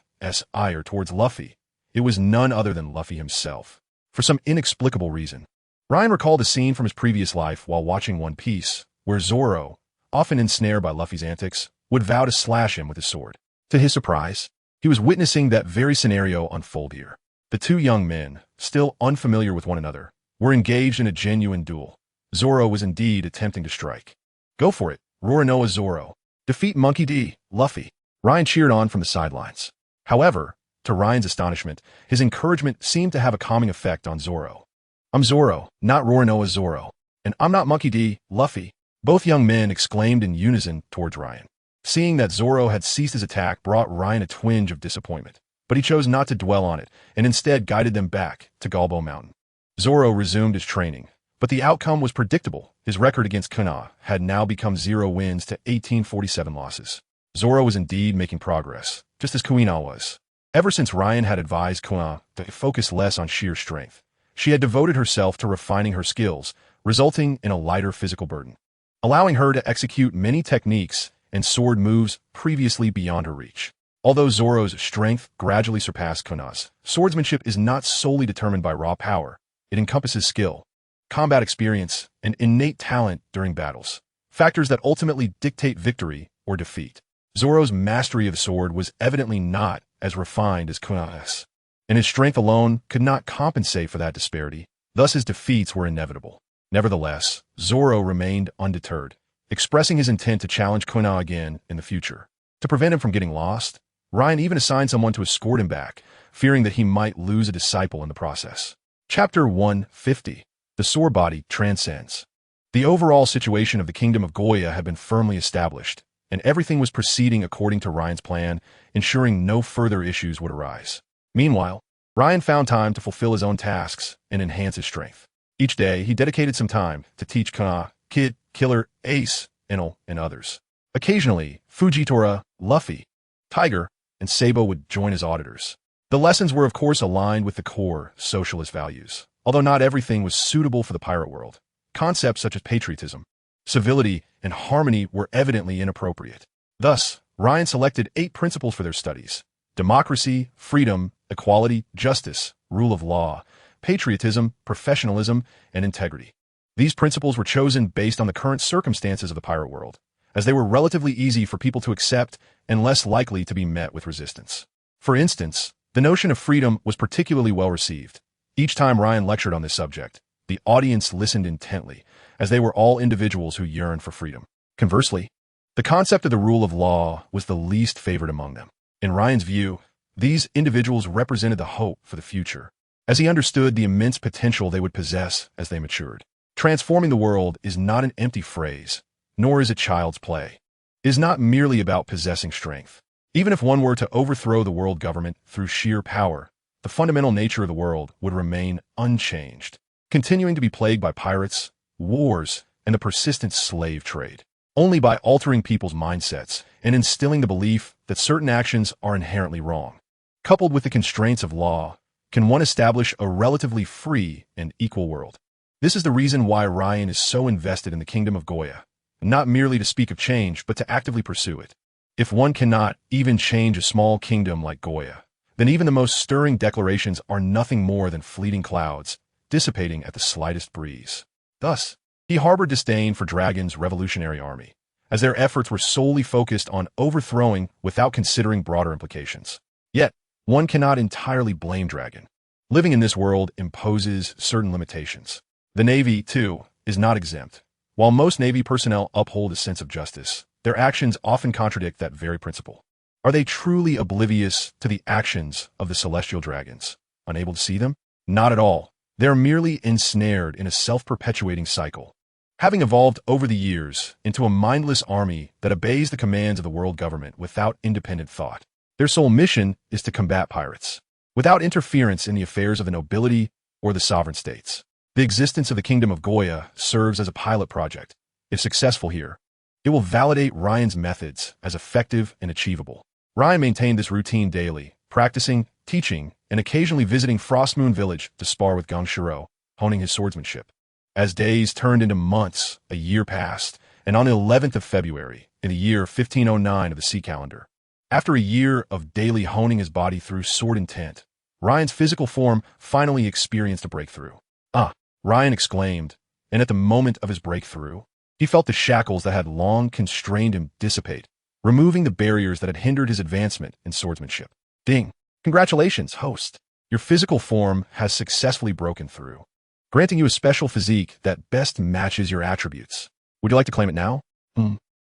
ire towards Luffy, it was none other than Luffy himself. For some inexplicable reason, Ryan recalled a scene from his previous life while watching One Piece, where Zoro, often ensnared by Luffy's antics, would vow to slash him with his sword. To his surprise, he was witnessing that very scenario unfold here. The two young men, still unfamiliar with one another, were engaged in a genuine duel. Zoro was indeed attempting to strike. "Go for it, Roronoa Zoro. Defeat Monkey D, Luffy." Ryan cheered on from the sidelines. However, to Ryan's astonishment, his encouragement seemed to have a calming effect on Zoro. "I'm Zoro, not Roronoa Zoro. And I'm not Monkey D, Luffy." Both young men exclaimed in unison towards Ryan. Seeing that Zoro had ceased his attack brought Ryan a twinge of disappointment, but he chose not to dwell on it and instead guided them back to Galbo Mountain. Zoro resumed his training, but the outcome was predictable. His record against Chun had now become 0 wins to 1847 losses. Zoro was indeed making progress, just as Kuina was. Ever since Ryan had advised Chun to focus less on sheer strength, she had devoted herself to refining her skills, resulting in a lighter physical burden, allowing her to execute many techniques and sword moves previously beyond her reach. Although Zoro's strength gradually surpassed Chun's, swordsmanship is not solely determined by raw power. It encompasses skill, combat experience, and innate talent during battles, factors that ultimately dictate victory or defeat. Zoro's mastery of the sword was evidently not as refined as Chun's, and his strength alone could not compensate for that disparity, thus his defeats were inevitable. Nevertheless, Zoro remained undeterred, expressing his intent to challenge Chun again in the future. To prevent him from getting lost, Ryan even assigned someone to escort him back, fearing that he might lose a disciple in the process. Chapter 150. The Sword Body Transcends. The overall situation of the Kingdom of Goya had been firmly established, and everything was proceeding according to Ryan's plan, ensuring no further issues would arise. Meanwhile, Ryan found time to fulfill his own tasks and enhance his strength. Each day, he dedicated some time to teach Chun, Kid, Killer, Ace, Enel, and others. Occasionally, Fujitora, Luffy, Tiger, and Sabo would join as auditors. The lessons were of course aligned with the core socialist values, although not everything was suitable for the pirate world. Concepts such as patriotism, civility, and harmony were evidently inappropriate. Thus, Ryan selected 8 principles for their studies: democracy, freedom, equality, justice, rule of law, patriotism, professionalism, and integrity. These principles were chosen based on the current circumstances of the pirate world, as they were relatively easy for people to accept and less likely to be met with resistance. For instance, the notion of freedom was particularly well received. Each time Ryan lectured on this subject, the audience listened intently, as they were all individuals who yearned for freedom. Conversely, the concept of the rule of law was the least favored among them. In Ryan's view, these individuals represented the hope for the future, as he understood the immense potential they would possess as they matured. Transforming the world is not an empty phrase, nor is it child's play. It is not merely about possessing strength. Even if one were to overthrow the world government through sheer power, the fundamental nature of the world would remain unchanged, continuing to be plagued by pirates, wars, and the persistent slave trade. Only by altering people's mindsets and instilling the belief that certain actions are inherently wrong, coupled with the constraints of law, can one establish a relatively free and equal world. This is the reason why Ryan is so invested in the Kingdom of Goya, not merely to speak of change, but to actively pursue it. If one cannot even change a small kingdom like Goya, then even the most stirring declarations are nothing more than fleeting clouds, dissipating at the slightest breeze. Thus, he harbored disdain for Dragon's revolutionary army, as their efforts were solely focused on overthrowing without considering broader implications. Yet, one cannot entirely blame Dragon. Living in this world imposes certain limitations. The Navy, too, is not exempt. While most Navy personnel uphold a sense of justice, their actions often contradict that very principle. Are they truly oblivious to the actions of the celestial dragons, unable to see them? Not at all. They are merely ensnared in a self-perpetuating cycle, having evolved over the years into a mindless army that obeys the commands of the world government without independent thought. Their sole mission is to combat pirates, without interference in the affairs of the nobility or the sovereign states. The existence of the Kingdom of Goya serves as a pilot project. If successful here, it will validate Ryan's methods as effective and achievable. Ryan maintained this routine daily, practicing, teaching, and occasionally visiting Frostmoon Village to spar with Gongshiro, honing his swordsmanship. As days turned into months, a year passed, and on the 11th of February, in the year 1509 of the sea calendar, after a year of daily honing his body through sword intent, Ryan's physical form finally experienced a breakthrough. "Ah!" Ryan exclaimed, and at the moment of his breakthrough, he felt the shackles that had long constrained him dissipate, removing the barriers that had hindered his advancement in swordsmanship. Ding! Congratulations, host! Your physical form has successfully broken through, granting you a special physique that best matches your attributes. Would you like to claim it now?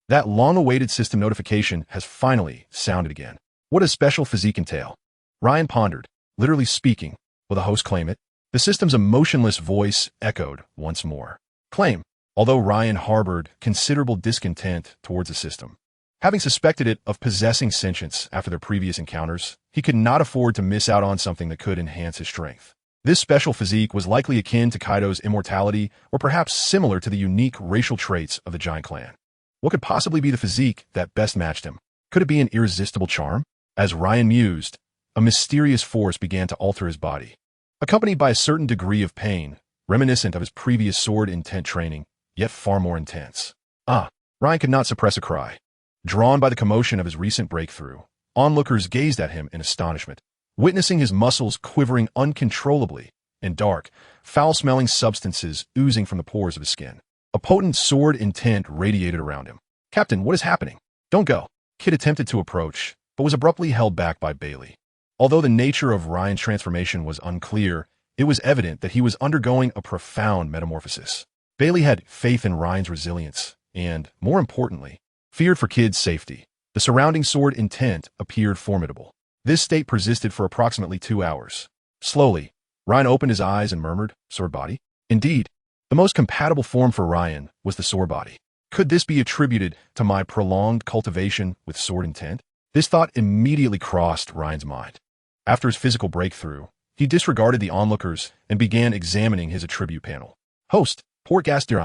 That long-awaited system notification has finally sounded again. What does special physique entail? Ryan pondered. Literally speaking, will the host claim it? The system's emotionless voice echoed once more. Claim. Although Ryan harbored considerable discontent towards the system, having suspected it of possessing sentience after their previous encounters, he could not afford to miss out on something that could enhance his strength. This special physique was likely akin to Kaido's immortality, or perhaps similar to the unique racial traits of the Giant Clan. What could possibly be the physique that best matched him? Could it be an irresistible charm? As Ryan mused, a mysterious force began to alter his body, accompanied by a certain degree of pain, reminiscent of his previous sword intent training, yet far more intense. Ryan could not suppress a cry. Drawn by the commotion of his recent breakthrough, onlookers gazed at him in astonishment, witnessing his muscles quivering uncontrollably and dark, foul-smelling substances oozing from the pores of his skin. A potent sword intent radiated around him. "Captain, what is happening?" "Don't go." Kid attempted to approach, but was abruptly held back by Bailey. Although the nature of Ryan's transformation was unclear, it was evident that he was undergoing a profound metamorphosis. Bailey had faith in Ryan's resilience and, more importantly, feared for Kid's safety. The surrounding sword intent appeared formidable. This state persisted for approximately 2 hours. Slowly, Ryan opened his eyes and murmured, "Sword body?" Indeed, the most compatible form for Ryan was the sword body. Could this be attributed to my prolonged cultivation with sword intent? This thought immediately crossed Ryan's mind. After his physical breakthrough, he disregarded the onlookers and began examining his attribute panel. Host, Portgas D.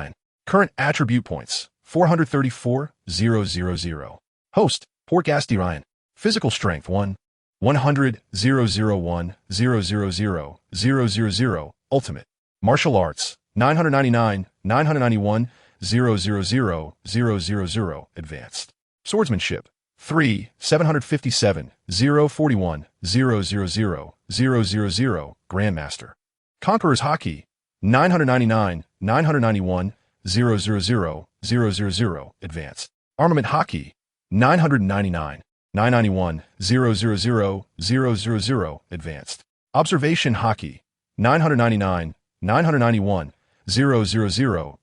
Current attribute points, 434,000. Host, Portgas D. Physical strength, 1. 100, 001, 000. Ultimate. Martial arts, 999, 991, 000. Advanced. Swordsmanship, 3, 757, 041, 000. Grandmaster. Conqueror's Haki, 999, 991, 000. Advanced. Armament Haki, 999, 991, 000. Advanced. Observation Haki, 999, 991, 000.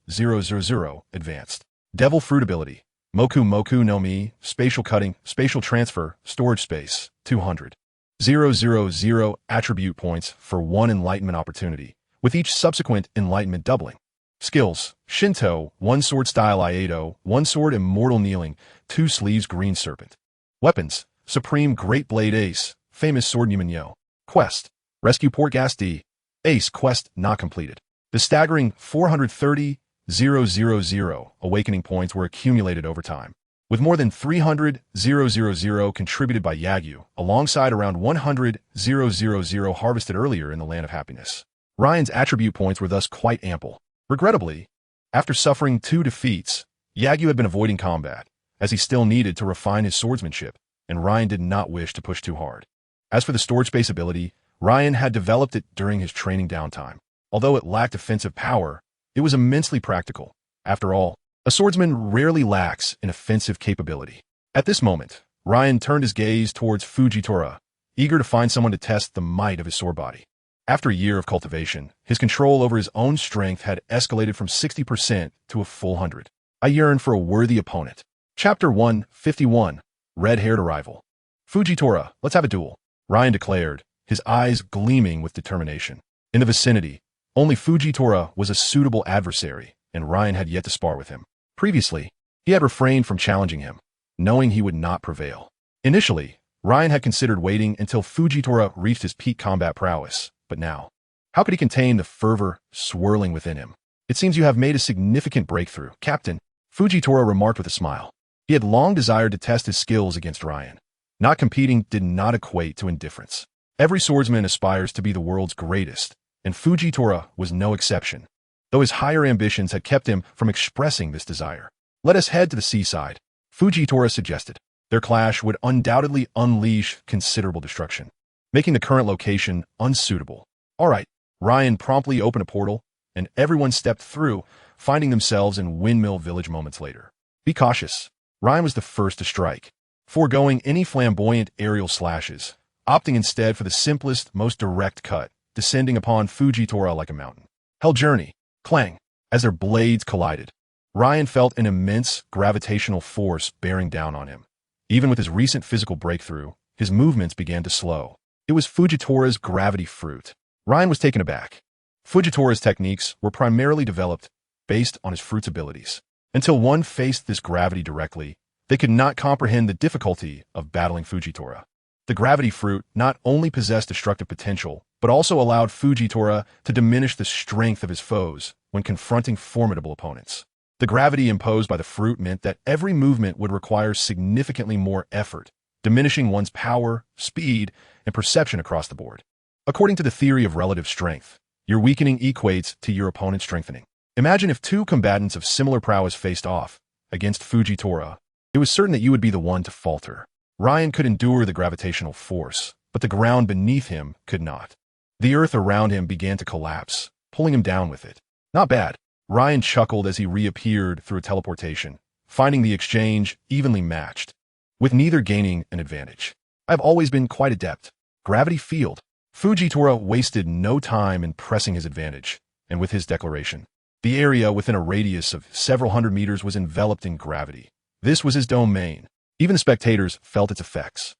Advanced. Devil Fruit Ability. Moku Moku no Mi, Spatial Cutting, Spatial Transfer, Storage Space, 200. 000 attribute points for 1 enlightenment opportunity, with each subsequent enlightenment doubling. Skills: Shinto, 1 sword style Iato, 1 sword immortal kneeling, 2 sleeves green serpent. Weapons: Supreme Great Blade Ace, famous sword Numenyo. Quest: Rescue Portgas D. Ace quest not completed. The staggering 430,000 awakening points were accumulated over time, with more than 300,000 contributed by Yagyu, alongside around 100,000 harvested earlier in the Land of Happiness. Ryan's attribute points were thus quite ample. Regrettably, after suffering 2 defeats, Yagyu had been avoiding combat, as he still needed to refine his swordsmanship, and Ryan did not wish to push too hard. As for the storage space ability, Ryan had developed it during his training downtime. Although it lacked offensive power, it was immensely practical. After all, a swordsman rarely lacks in offensive capability. At this moment, Ryan turned his gaze towards Fujitora, eager to find someone to test the might of his sword body. After a year of cultivation, his control over his own strength had escalated from 60% to a full 100. I yearned for a worthy opponent. Chapter 151, Red-Haired Arrival. Fujitora, let's have a duel, Ryan declared, his eyes gleaming with determination. In the vicinity, only Fujitora was a suitable adversary, and Ryan had yet to spar with him. Previously, he had refrained from challenging him, knowing he would not prevail. Initially, Ryan had considered waiting until Fujitora reached his peak combat prowess, but now, how could he contain the fervor swirling within him? It seems you have made a significant breakthrough, Captain, Fujitora remarked with a smile. He had long desired to test his skills against Ryan. Not competing did not equate to indifference. Every swordsman aspires to be the world's greatest, and Fujitora was no exception, though his higher ambitions had kept him from expressing this desire. Let us head to the seaside, Fujitora suggested. Their clash would undoubtedly unleash considerable destruction. making the current location unsuitable. All right, Ryan promptly opened a portal, and everyone stepped through, finding themselves in Windmill Village moments later. Be cautious. Ryan was the first to strike, foregoing any flamboyant aerial slashes, opting instead for the simplest, most direct cut, descending upon Fujitora like a mountain. Hell journey. Clang. As their blades collided, Ryan felt an immense gravitational force bearing down on him. Even with his recent physical breakthrough, his movements began to slow. It was Fujitora's gravity fruit. Ryan was taken aback. Fujitora's techniques were primarily developed based on his fruit's abilities. Until one faced this gravity directly, they could not comprehend the difficulty of battling Fujitora. The gravity fruit not only possessed destructive potential, but also allowed Fujitora to diminish the strength of his foes when confronting formidable opponents. The gravity imposed by the fruit meant that every movement would require significantly more effort, diminishing one's power, speed, and perception across the board. According to the theory of relative strength, your weakening equates to your opponent's strengthening. Imagine if two combatants of similar prowess faced off against Fujitora. It was certain that you would be the one to falter. Ryan could endure the gravitational force, but the ground beneath him could not. The earth around him began to collapse, pulling him down with it. Not bad. Ryan chuckled as he reappeared through a teleportation, finding the exchange evenly matched, with neither gaining an advantage. I've always been quite adept. Gravity field. Fujitora wasted no time in pressing his advantage, and with his declaration, the area within a radius of several hundred meters was enveloped in gravity. This was his domain. Even the spectators felt its effects.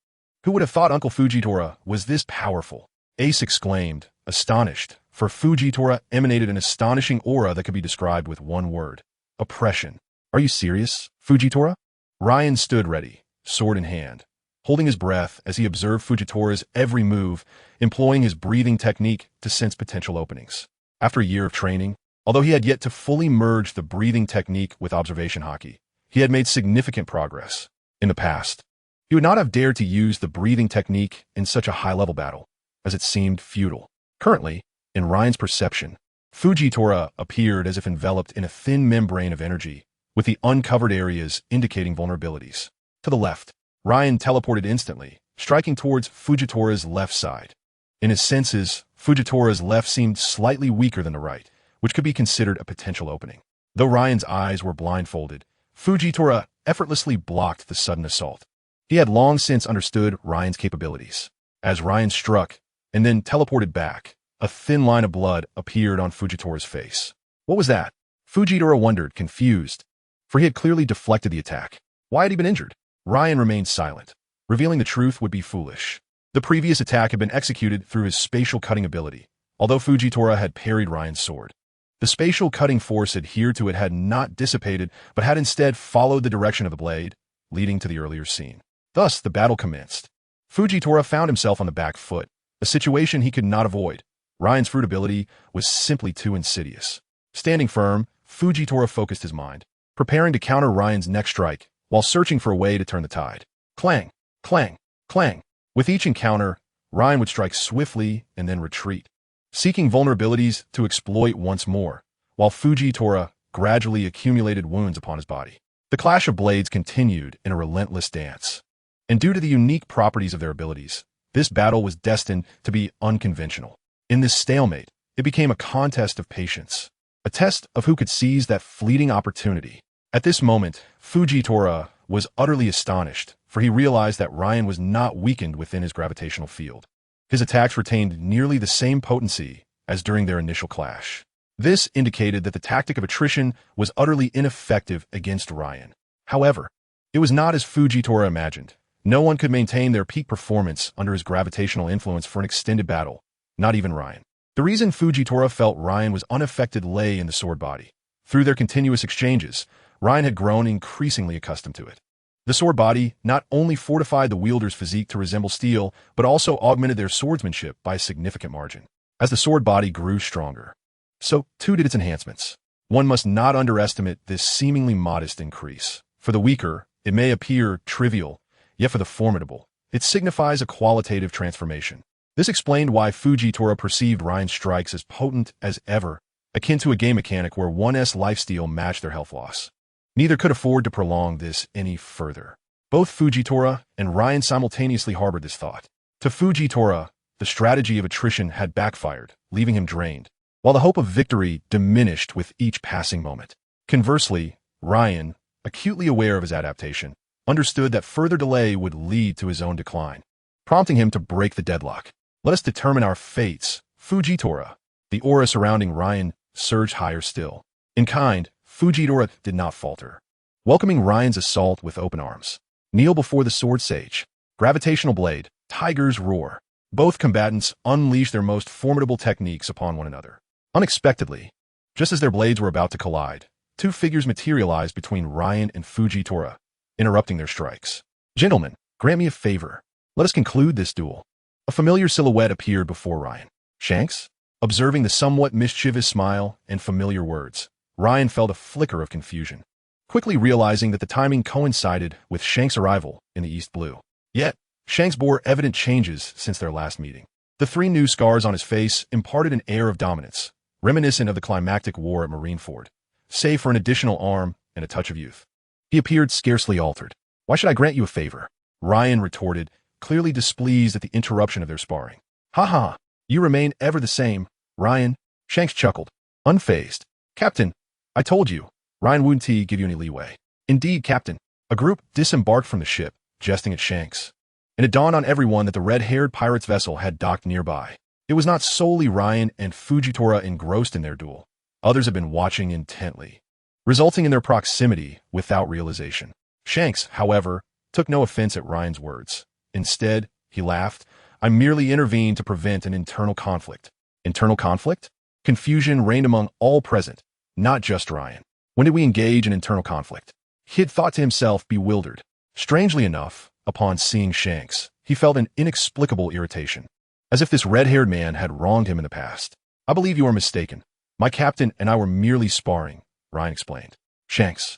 Who would have thought Uncle Fujitora was this powerful? Ace exclaimed, astonished, for Fujitora emanated an astonishing aura that could be described with one word: oppression. Are you serious, Fujitora? Ryan stood ready, sword in hand, holding his breath as he observed Fujitora's every move, employing his breathing technique to sense potential openings. After a year of training, although he had yet to fully merge the breathing technique with observation haki, he had made significant progress. In the past, he would not have dared to use the breathing technique in such a high-level battle, as it seemed futile. Currently, in Ryan's perception, Fujitora appeared as if enveloped in a thin membrane of energy, with the uncovered areas indicating vulnerabilities. To the left, Ryan teleported instantly, striking towards Fujitora's left side. In his senses, Fujitora's left seemed slightly weaker than the right, which could be considered a potential opening. Though Ryan's eyes were blindfolded, Fujitora effortlessly blocked the sudden assault. He had long since understood Ryan's capabilities. As Ryan struck, and then teleported back, a thin line of blood appeared on Fujitora's face. What was that? Fujitora wondered, confused, for he had clearly deflected the attack. Why had he been injured? Ryan remained silent. Revealing the truth would be foolish. The previous attack had been executed through his spatial cutting ability, although Fujitora had parried Ryan's sword. The spatial cutting force adhered to it had not dissipated, but had instead followed the direction of the blade, leading to the earlier scene. Thus, the battle commenced. Fujitora found himself on the back foot, a situation he could not avoid. Ryan's fruit ability was simply too insidious. Standing firm, Fujitora focused his mind, preparing to counter Ryan's next strike, while searching for a way to turn the tide. Clang, clang, clang. With each encounter, Ryan would strike swiftly and then retreat, seeking vulnerabilities to exploit once more, while Fujitora gradually accumulated wounds upon his body. The clash of blades continued in a relentless dance, and due to the unique properties of their abilities, this battle was destined to be unconventional. In this stalemate, it became a contest of patience, a test of who could seize that fleeting opportunity. At this moment, Fujitora was utterly astonished, for he realized that Ryan was not weakened within his gravitational field. His attacks retained nearly the same potency as during their initial clash. This indicated that the tactic of attrition was utterly ineffective against Ryan. However, it was not as Fujitora imagined. No one could maintain their peak performance under his gravitational influence for an extended battle, not even Ryan. The reason Fujitora felt Ryan was unaffected lay in the sword body. Through their continuous exchanges, Ryan had grown increasingly accustomed to it. The sword body not only fortified the wielder's physique to resemble steel, but also augmented their swordsmanship by a significant margin. As the sword body grew stronger, so too did its enhancements. One must not underestimate this seemingly modest increase. For the weaker, it may appear trivial, yet for the formidable, it signifies a qualitative transformation. This explained why Fujitora perceived Ryan's strikes as potent as ever, akin to a game mechanic where one's lifesteal matched their health loss. Neither could afford to prolong this any further. Both Fujitora and Ryan simultaneously harbored this thought. To Fujitora, the strategy of attrition had backfired, leaving him drained, while the hope of victory diminished with each passing moment. Conversely, Ryan, acutely aware of his adaptation, understood that further delay would lead to his own decline, prompting him to break the deadlock. Let us determine our fates, Fujitora. The aura surrounding Ryan surged higher still. In kind, Fujitora did not falter, welcoming Ryan's assault with open arms. Kneel before the sword sage. Gravitational blade, tiger's roar. Both combatants unleashed their most formidable techniques upon one another. Unexpectedly, just as their blades were about to collide, two figures materialized between Ryan and Fujitora, interrupting their strikes. Gentlemen, grant me a favor. Let us conclude this duel. A familiar silhouette appeared before Ryan. Shanks? Observing the somewhat mischievous smile and familiar words, Ryan felt a flicker of confusion, quickly realizing that the timing coincided with Shanks' arrival in the East Blue. Yet, Shanks bore evident changes since their last meeting. The three new scars on his face imparted an air of dominance, reminiscent of the climactic war at Marineford, save for an additional arm and a touch of youth. He appeared scarcely altered. Why should I grant you a favor? Ryan retorted, clearly displeased at the interruption of their sparring. Ha ha, you remain ever the same, Ryan. Shanks chuckled, unfazed. Captain, I told you, Ryan wouldn't give you any leeway. Indeed, Captain. A group disembarked from the ship, jesting at Shanks, and it dawned on everyone that the red-haired pirate's vessel had docked nearby. It was not solely Ryan and Fujitora engrossed in their duel. Others had been watching intently, resulting in their proximity without realization. Shanks, however, took no offense at Ryan's words. Instead, he laughed. I merely intervened to prevent an internal conflict. Internal conflict? Confusion reigned among all present, not just Ryan. When did we engage in internal conflict? He had thought to himself, bewildered. Strangely enough, upon seeing Shanks, he felt an inexplicable irritation, as if this red-haired man had wronged him in the past. I believe you are mistaken. My captain and I were merely sparring, Ryan explained. Shanks.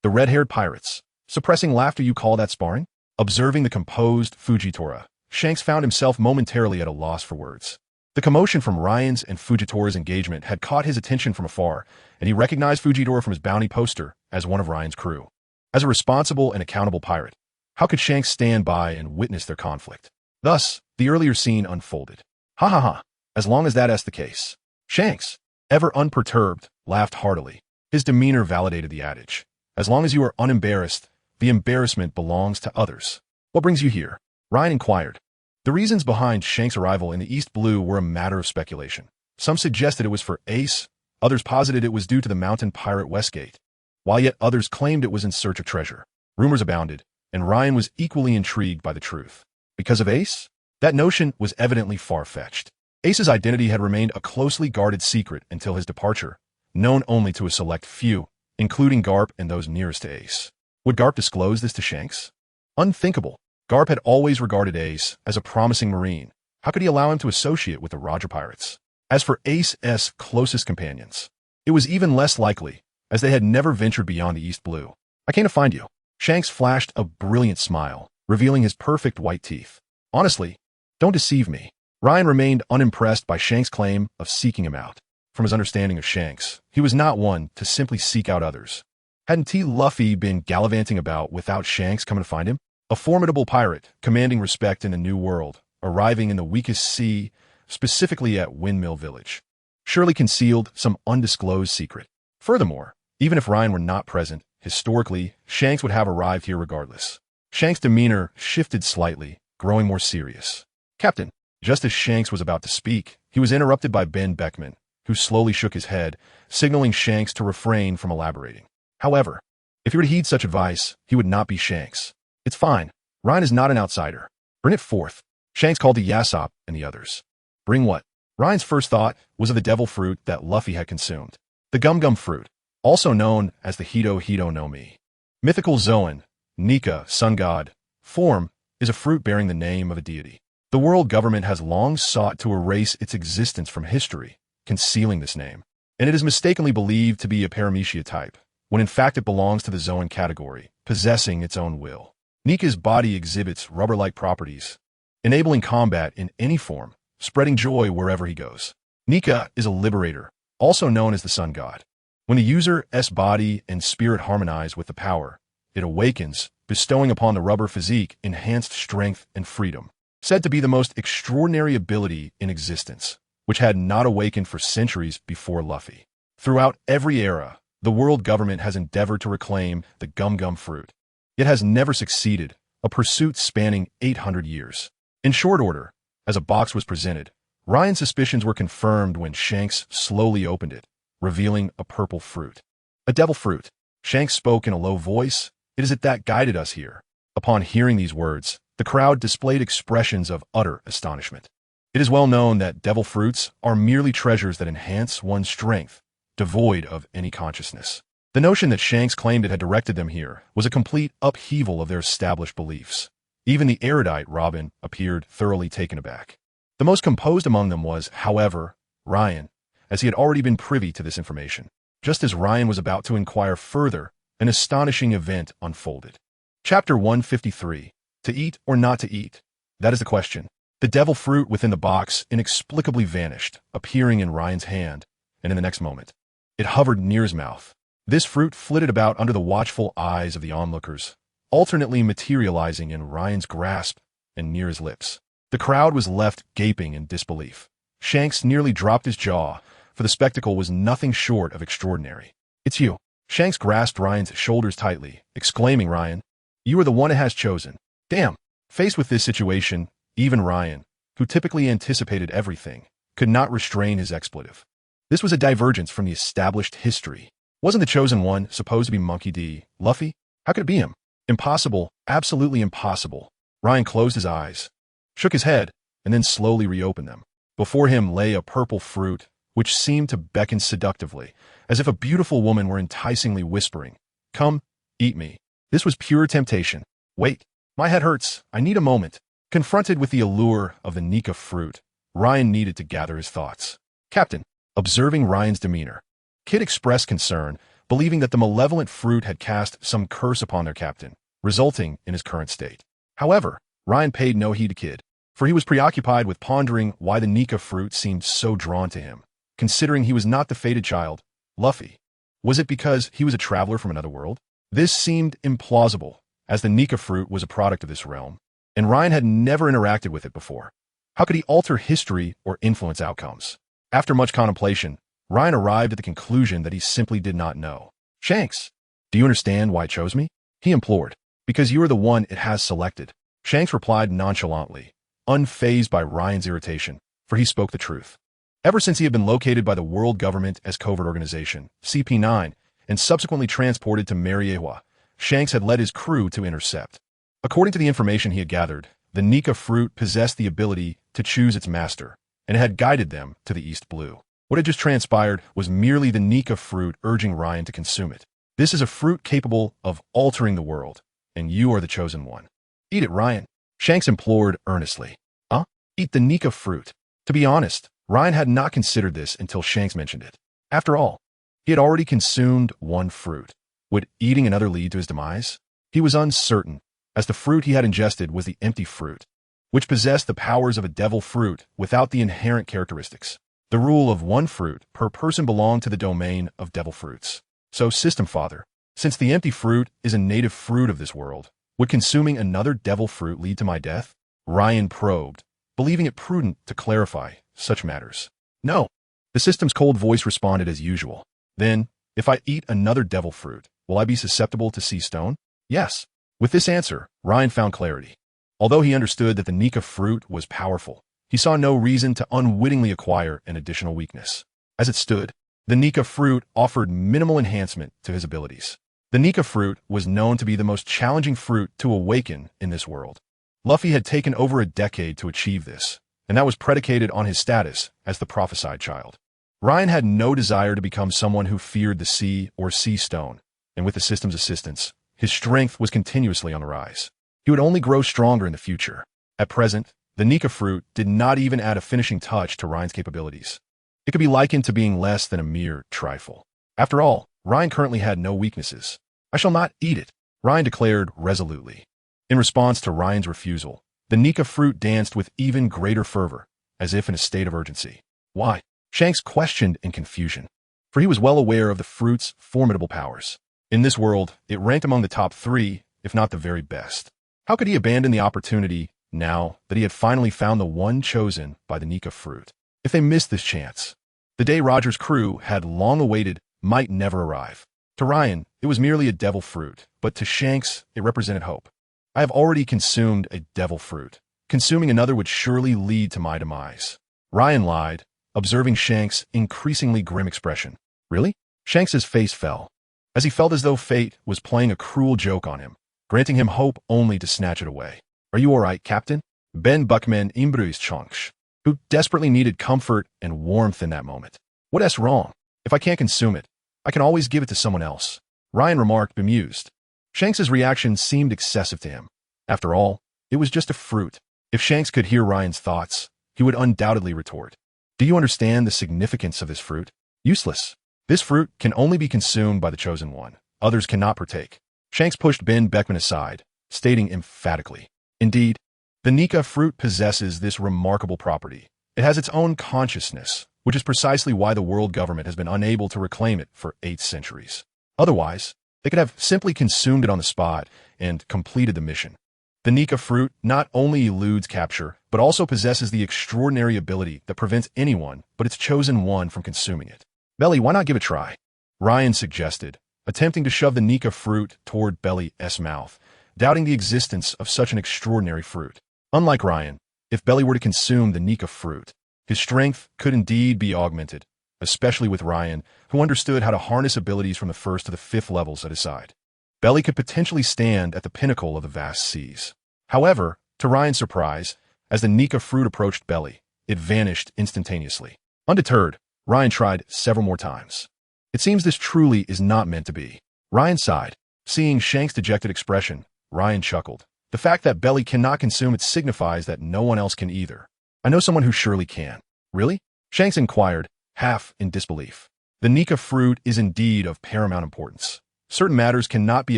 The red-haired pirates. Suppressing laughter, you call that sparring? Observing the composed Fujitora, Shanks found himself momentarily at a loss for words. The commotion from Ryan's and Fujitora's engagement had caught his attention from afar, and he recognized Fujitora from his bounty poster as one of Ryan's crew. As a responsible and accountable pirate, how could Shanks stand by and witness their conflict? Thus, the earlier scene unfolded. Ha ha ha, as long as that's the case. Shanks, ever unperturbed, laughed heartily. His demeanor validated the adage. As long as you are unembarrassed, the embarrassment belongs to others. What brings you here? Ryan inquired. The reasons behind Shanks' arrival in the East Blue were a matter of speculation. Some suggested it was for Ace, others posited it was due to the mountain pirate Westgate, while yet others claimed it was in search of treasure. Rumors abounded, and Ryan was equally intrigued by the truth. Because of Ace? That notion was evidently far-fetched. Ace's identity had remained a closely guarded secret until his departure, known only to a select few, including Garp and those nearest to Ace. Would Garp disclose this to Shanks? Unthinkable. Garp had always regarded Ace as a promising marine. How could he allow him to associate with the Roger Pirates? As for Ace's closest companions, it was even less likely, as they had never ventured beyond the East Blue. I came to find you. Shanks flashed a brilliant smile, revealing his perfect white teeth. Honestly, don't deceive me. Ryan remained unimpressed by Shanks' claim of seeking him out. From his understanding of Shanks, he was not one to simply seek out others. Hadn't Luffy been gallivanting about without Shanks coming to find him? A formidable pirate, commanding respect in the New World, arriving in the weakest sea, specifically at Windmill Village, surely concealed some undisclosed secret. Furthermore, even if Ryan were not present, historically, Shanks would have arrived here regardless. Shanks' demeanor shifted slightly, growing more serious. Captain, just as Shanks was about to speak, he was interrupted by Ben Beckman, who slowly shook his head, signaling Shanks to refrain from elaborating. However, if he were to heed such advice, he would not be Shanks. It's fine. Ryan is not an outsider. Bring it forth. Shanks called to Yasopp and the others. Bring what? Ryan's first thought was of the devil fruit that Luffy had consumed. The gum-gum fruit, also known as the Hito Hito no Mi. Mythical Zoan, Nika, sun god, form, is a fruit bearing the name of a deity. The world government has long sought to erase its existence from history, concealing this name, and it is mistakenly believed to be a paramecia type, when in fact it belongs to the Zoan category, possessing its own will. Nika's body exhibits rubber-like properties, enabling combat in any form, spreading joy wherever he goes. Nika is a liberator, also known as the sun god. When the user's body and spirit harmonize with the power, it awakens, bestowing upon the rubber physique enhanced strength and freedom. said to be the most extraordinary ability in existence, which had not awakened for centuries before Luffy. Throughout every era, the world government has endeavored to reclaim the gum-gum fruit. It has never succeeded, a pursuit spanning 800 years. In short order, as a box was presented, Ryan's suspicions were confirmed when Shanks slowly opened it, revealing a purple fruit. A devil fruit. Shanks spoke in a low voice. It is it that guided us here. Upon hearing these words, the crowd displayed expressions of utter astonishment. It is well known that devil fruits are merely treasures that enhance one's strength, devoid of any consciousness. The notion that Shanks claimed it had directed them here was a complete upheaval of their established beliefs. Even the erudite Robin appeared thoroughly taken aback. The most composed among them was, however, Ryan, as he had already been privy to this information. Just as Ryan was about to inquire further, an astonishing event unfolded. Chapter 153. To eat or not to eat? That is the question. The devil fruit within the box inexplicably vanished, appearing in Ryan's hand, and in the next moment, it hovered near his mouth. This fruit flitted about under the watchful eyes of the onlookers, alternately materializing in Ryan's grasp and near his lips. The crowd was left gaping in disbelief. Shanks nearly dropped his jaw, for the spectacle was nothing short of extraordinary. "It's you." Shanks grasped Ryan's shoulders tightly, exclaiming, "Ryan, you are the one it has chosen." Damn. Faced with this situation, even Ryan, who typically anticipated everything, could not restrain his expletive. This was a divergence from the established history. Wasn't the chosen one supposed to be Monkey D, Luffy? How could it be him? Impossible, absolutely impossible. Ryan closed his eyes, shook his head, and then slowly reopened them. Before him lay a purple fruit, which seemed to beckon seductively, as if a beautiful woman were enticingly whispering, "Come, eat me." This was pure temptation. Wait, my head hurts, I need a moment. Confronted with the allure of the Nika fruit, Ryan needed to gather his thoughts. "Captain," observing Ryan's demeanor, Kid expressed concern, believing that the malevolent fruit had cast some curse upon their captain, resulting in his current state. However, Ryan paid no heed to Kid, for he was preoccupied with pondering why the Nika fruit seemed so drawn to him, considering he was not the fated child, Luffy. Was it because he was a traveler from another world? This seemed implausible, as the Nika fruit was a product of this realm, and Ryan had never interacted with it before. How could he alter history or influence outcomes? After much contemplation, Ryan arrived at the conclusion that he simply did not know. "Shanks, do you understand why it chose me?" he implored. "Because you are the one it has selected." Shanks replied nonchalantly, unfazed by Ryan's irritation, for he spoke the truth. Ever since he had been located by the world government as covert organization, CP9, and subsequently transported to Mariewa, Shanks had led his crew to intercept. According to the information he had gathered, the Nika fruit possessed the ability to choose its master, and it had guided them to the East Blue. What had just transpired was merely the Nika fruit urging Ryan to consume it. This is a fruit capable of altering the world, and you are the chosen one. "Eat it, Ryan," Shanks implored earnestly. "Huh? Eat the Nika fruit?" To be honest, Ryan had not considered this until Shanks mentioned it. After all, he had already consumed one fruit. Would eating another lead to his demise? He was uncertain, as the fruit he had ingested was the empty fruit, which possessed the powers of a devil fruit without the inherent characteristics. The rule of one fruit per person belonged to the domain of devil fruits. So, System Father, since the empty fruit is a native fruit of this world, would consuming another devil fruit lead to my death? Ryan probed, believing it prudent to clarify such matters. "No." The system's cold voice responded as usual. "Then, if I eat another devil fruit, will I be susceptible to sea stone?" "Yes." With this answer, Ryan found clarity. Although he understood that the Nika fruit was powerful, he saw no reason to unwittingly acquire an additional weakness. As it stood, the Nika fruit offered minimal enhancement to his abilities. The Nika fruit was known to be the most challenging fruit to awaken in this world. Luffy had taken over a decade to achieve this, and that was predicated on his status as the prophesied child. Ryan had no desire to become someone who feared the sea or sea stone, and with the system's assistance, his strength was continuously on the rise. He would only grow stronger in the future. At present, the Nika fruit did not even add a finishing touch to Ryan's capabilities. It could be likened to being less than a mere trifle. After all, Ryan currently had no weaknesses. "I shall not eat it," Ryan declared resolutely. In response to Ryan's refusal, the Nika fruit danced with even greater fervor, as if in a state of urgency. "Why?" Shanks questioned in confusion, for he was well aware of the fruit's formidable powers. In this world, it ranked among the top 3, if not the very best. How could he abandon the opportunity now that he had finally found the one chosen by the Nika fruit. If they missed this chance, the day Roger's crew had long awaited might never arrive. To Ryan, it was merely a devil fruit, but to Shanks, it represented hope. I have already consumed a devil fruit. Consuming another would surely lead to my demise. Ryan lied, observing Shanks' increasingly grim expression. Really? Shanks's face fell, as he felt as though fate was playing a cruel joke on him, granting him hope only to snatch it away. Are you all right, Captain? Ben Buckman embraced Shanks, who desperately needed comfort and warmth in that moment. What's wrong? If I can't consume it, I can always give it to someone else, Ryan remarked, bemused. Shanks's reaction seemed excessive to him. After all, it was just a fruit. If Shanks could hear Ryan's thoughts, he would undoubtedly retort. Do you understand the significance of this fruit? Useless. This fruit can only be consumed by the chosen one. Others cannot partake. Shanks pushed Ben Beckman aside, stating emphatically, indeed, the Nika fruit possesses this remarkable property. It has its own consciousness, which is precisely why the world government has been unable to reclaim it for 8 centuries. Otherwise, they could have simply consumed it on the spot and completed the mission. The Nika fruit not only eludes capture, but also possesses the extraordinary ability that prevents anyone but its chosen one from consuming it. Belly, why not give it a try? Ryan suggested, attempting to shove the Nika fruit toward Belly's mouth, doubting the existence of such an extraordinary fruit. Unlike Ryan, if Belly were to consume the Nika fruit, his strength could indeed be augmented, especially with Ryan, who understood how to harness abilities from the 1st to the 5th levels at his side. Belly could potentially stand at the pinnacle of the vast seas. However, to Ryan's surprise, as the Nika fruit approached Belly, it vanished instantaneously. Undeterred, Ryan tried several more times. It seems this truly is not meant to be. Ryan sighed. Seeing Shanks' dejected expression, Ryan chuckled. The fact that Belly cannot consume it signifies that no one else can either. I know someone who surely can. Really? Shanks inquired, half in disbelief. The Nika fruit is indeed of paramount importance. Certain matters cannot be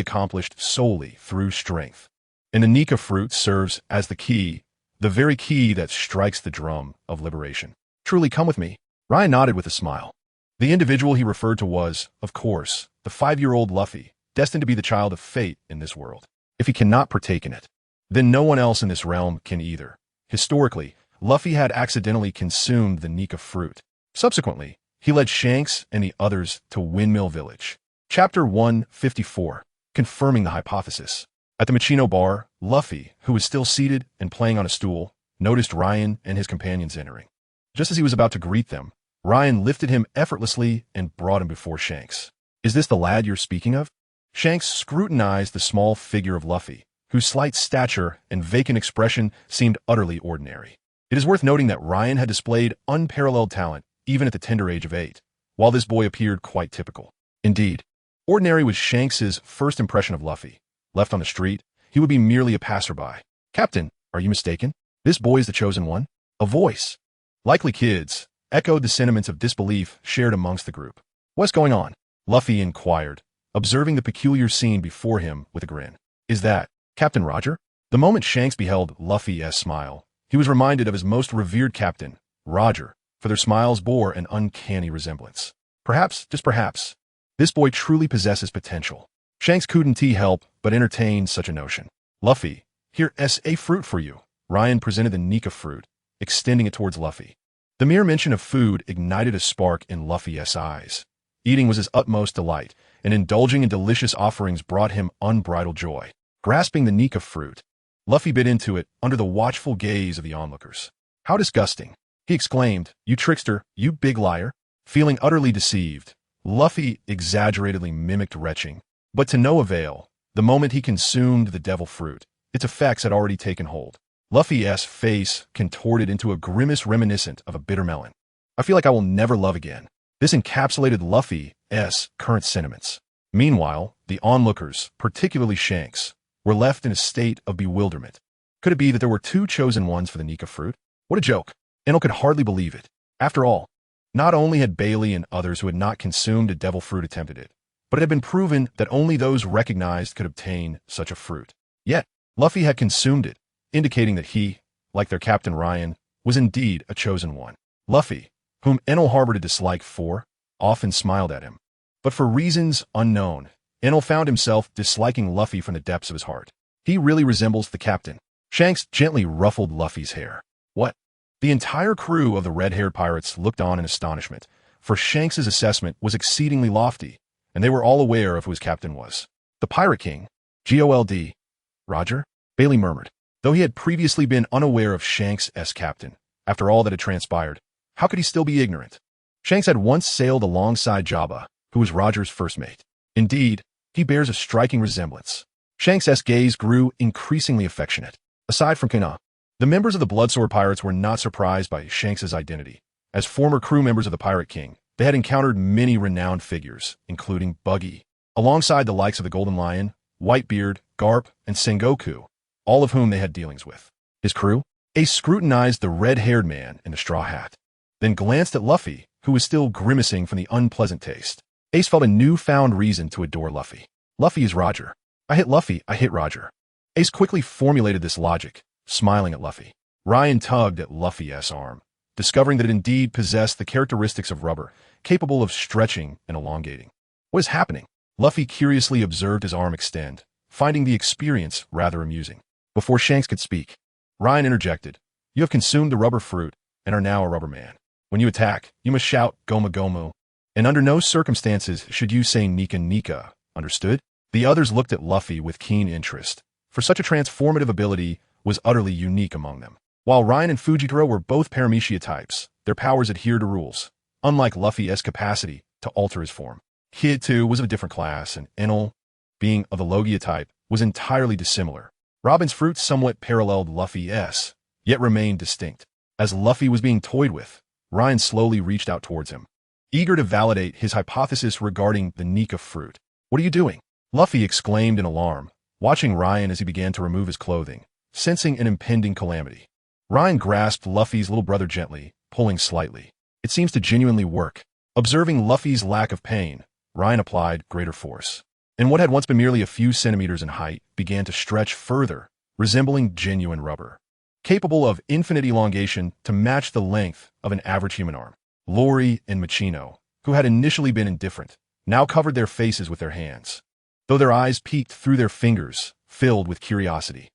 accomplished solely through strength. And the Nika fruit serves as the key, the very key that strikes the drum of liberation. Truly, come with me. Ryan nodded with a smile. The individual he referred to was, of course, the 5-year-old Luffy, destined to be the child of fate in this world. If he cannot partake in it, then no one else in this realm can either. Historically, Luffy had accidentally consumed the Nika fruit. Subsequently, he led Shanks and the others to Windmill Village. Chapter 154, confirming the hypothesis. At the Machino bar, Luffy, who was still seated and playing on a stool, noticed Ryan and his companions entering. Just as he was about to greet them, Ryan lifted him effortlessly and brought him before Shanks. Is this the lad you're speaking of? Shanks scrutinized the small figure of Luffy, whose slight stature and vacant expression seemed utterly ordinary. It is worth noting that Ryan had displayed unparalleled talent even at the tender age of 8, while this boy appeared quite typical. Indeed, ordinary was Shanks's first impression of Luffy. Left on the street, he would be merely a passerby. Captain, are you mistaken? This boy is the chosen one? A voice, likely kids, echoed the sentiments of disbelief shared amongst the group. What's going on? Luffy inquired, observing the peculiar scene before him with a grin. Is that Captain Roger? The moment Shanks beheld Luffy's smile, he was reminded of his most revered captain, Roger, for their smiles bore an uncanny resemblance. Perhaps, just perhaps, this boy truly possesses potential. Shanks couldn't help but entertain such a notion. Luffy, here's a fruit for you. Ryan presented the Nika fruit, extending it towards Luffy. The mere mention of food ignited a spark in Luffy's eyes. Eating was his utmost delight, and indulging in delicious offerings brought him unbridled joy. Grasping the Nika fruit, Luffy bit into it under the watchful gaze of the onlookers. How disgusting! He exclaimed, you trickster, you big liar. Feeling utterly deceived, Luffy exaggeratedly mimicked retching, but to no avail. The moment he consumed the devil fruit, its effects had already taken hold. Luffy's face contorted into a grimace reminiscent of a bitter melon. I feel like I will never love again. This encapsulated Luffy's current sentiments. Meanwhile, the onlookers, particularly Shanks, were left in a state of bewilderment. Could it be that there were 2 chosen ones for the Nika fruit? What a joke! Enel could hardly believe it. After all, not only had Bailey and others who had not consumed a devil fruit attempted it, but it had been proven that only those recognized could obtain such a fruit. Yet, Luffy had consumed it, indicating that he, like their captain Ryan, was indeed a chosen one. Luffy, whom Enel harbored a dislike for, often smiled at him. But for reasons unknown, Enel found himself disliking Luffy from the depths of his heart. He really resembles the captain. Shanks gently ruffled Luffy's hair. What? The entire crew of the red-haired pirates looked on in astonishment, for Shanks's assessment was exceedingly lofty, and they were all aware of who his captain was. The Pirate King, Gold. Roger? Bailey murmured. Though he had previously been unaware of Shanks' captain, after all that had transpired, how could he still be ignorant? Shanks had once sailed alongside Jabba, who was Roger's first mate. Indeed, he bears a striking resemblance. Shanks' gaze grew increasingly affectionate. Aside from Kana, the members of the Bloodsword Pirates were not surprised by Shanks' identity. As former crew members of the Pirate King, they had encountered many renowned figures, including Buggy, alongside the likes of the Golden Lion, Whitebeard, Garp, and Sengoku, all of whom they had dealings with. His crew? Ace scrutinized the red-haired man in the straw hat, then glanced at Luffy, who was still grimacing from the unpleasant taste. Ace felt a newfound reason to adore Luffy. Luffy is Roger. I hit Luffy, I hit Roger. Ace quickly formulated this logic, smiling at Luffy. Ryan tugged at Luffy's arm, discovering that it indeed possessed the characteristics of rubber, capable of stretching and elongating. What is happening? Luffy curiously observed his arm extend, finding the experience rather amusing. Before Shanks could speak, Ryan interjected. You have consumed the rubber fruit and are now a rubber man. When you attack, you must shout Goma Gomu, and under no circumstances should you say Nika Nika. Understood? The others looked at Luffy with keen interest, for such a transformative ability was utterly unique among them. While Ryan and Fujitaro were both Paramecia types, their powers adhered to rules, unlike Luffy's capacity to alter his form. Kid, too, was of a different class, and Enel, being of the Logia type, was entirely dissimilar. Robin's fruit somewhat paralleled Luffy's, yet remained distinct. As Luffy was being toyed with, Ryan slowly reached out towards him, eager to validate his hypothesis regarding the Nika fruit. What are you doing? Luffy exclaimed in alarm, watching Ryan as he began to remove his clothing, sensing an impending calamity. Ryan grasped Luffy's little brother gently, pulling slightly. It seems to genuinely work. Observing Luffy's lack of pain, Ryan applied greater force, and what had once been merely a few centimeters in height began to stretch further, resembling genuine rubber, capable of infinite elongation to match the length of an average human arm. Lori and Machino, who had initially been indifferent, now covered their faces with their hands, though their eyes peeked through their fingers, filled with curiosity.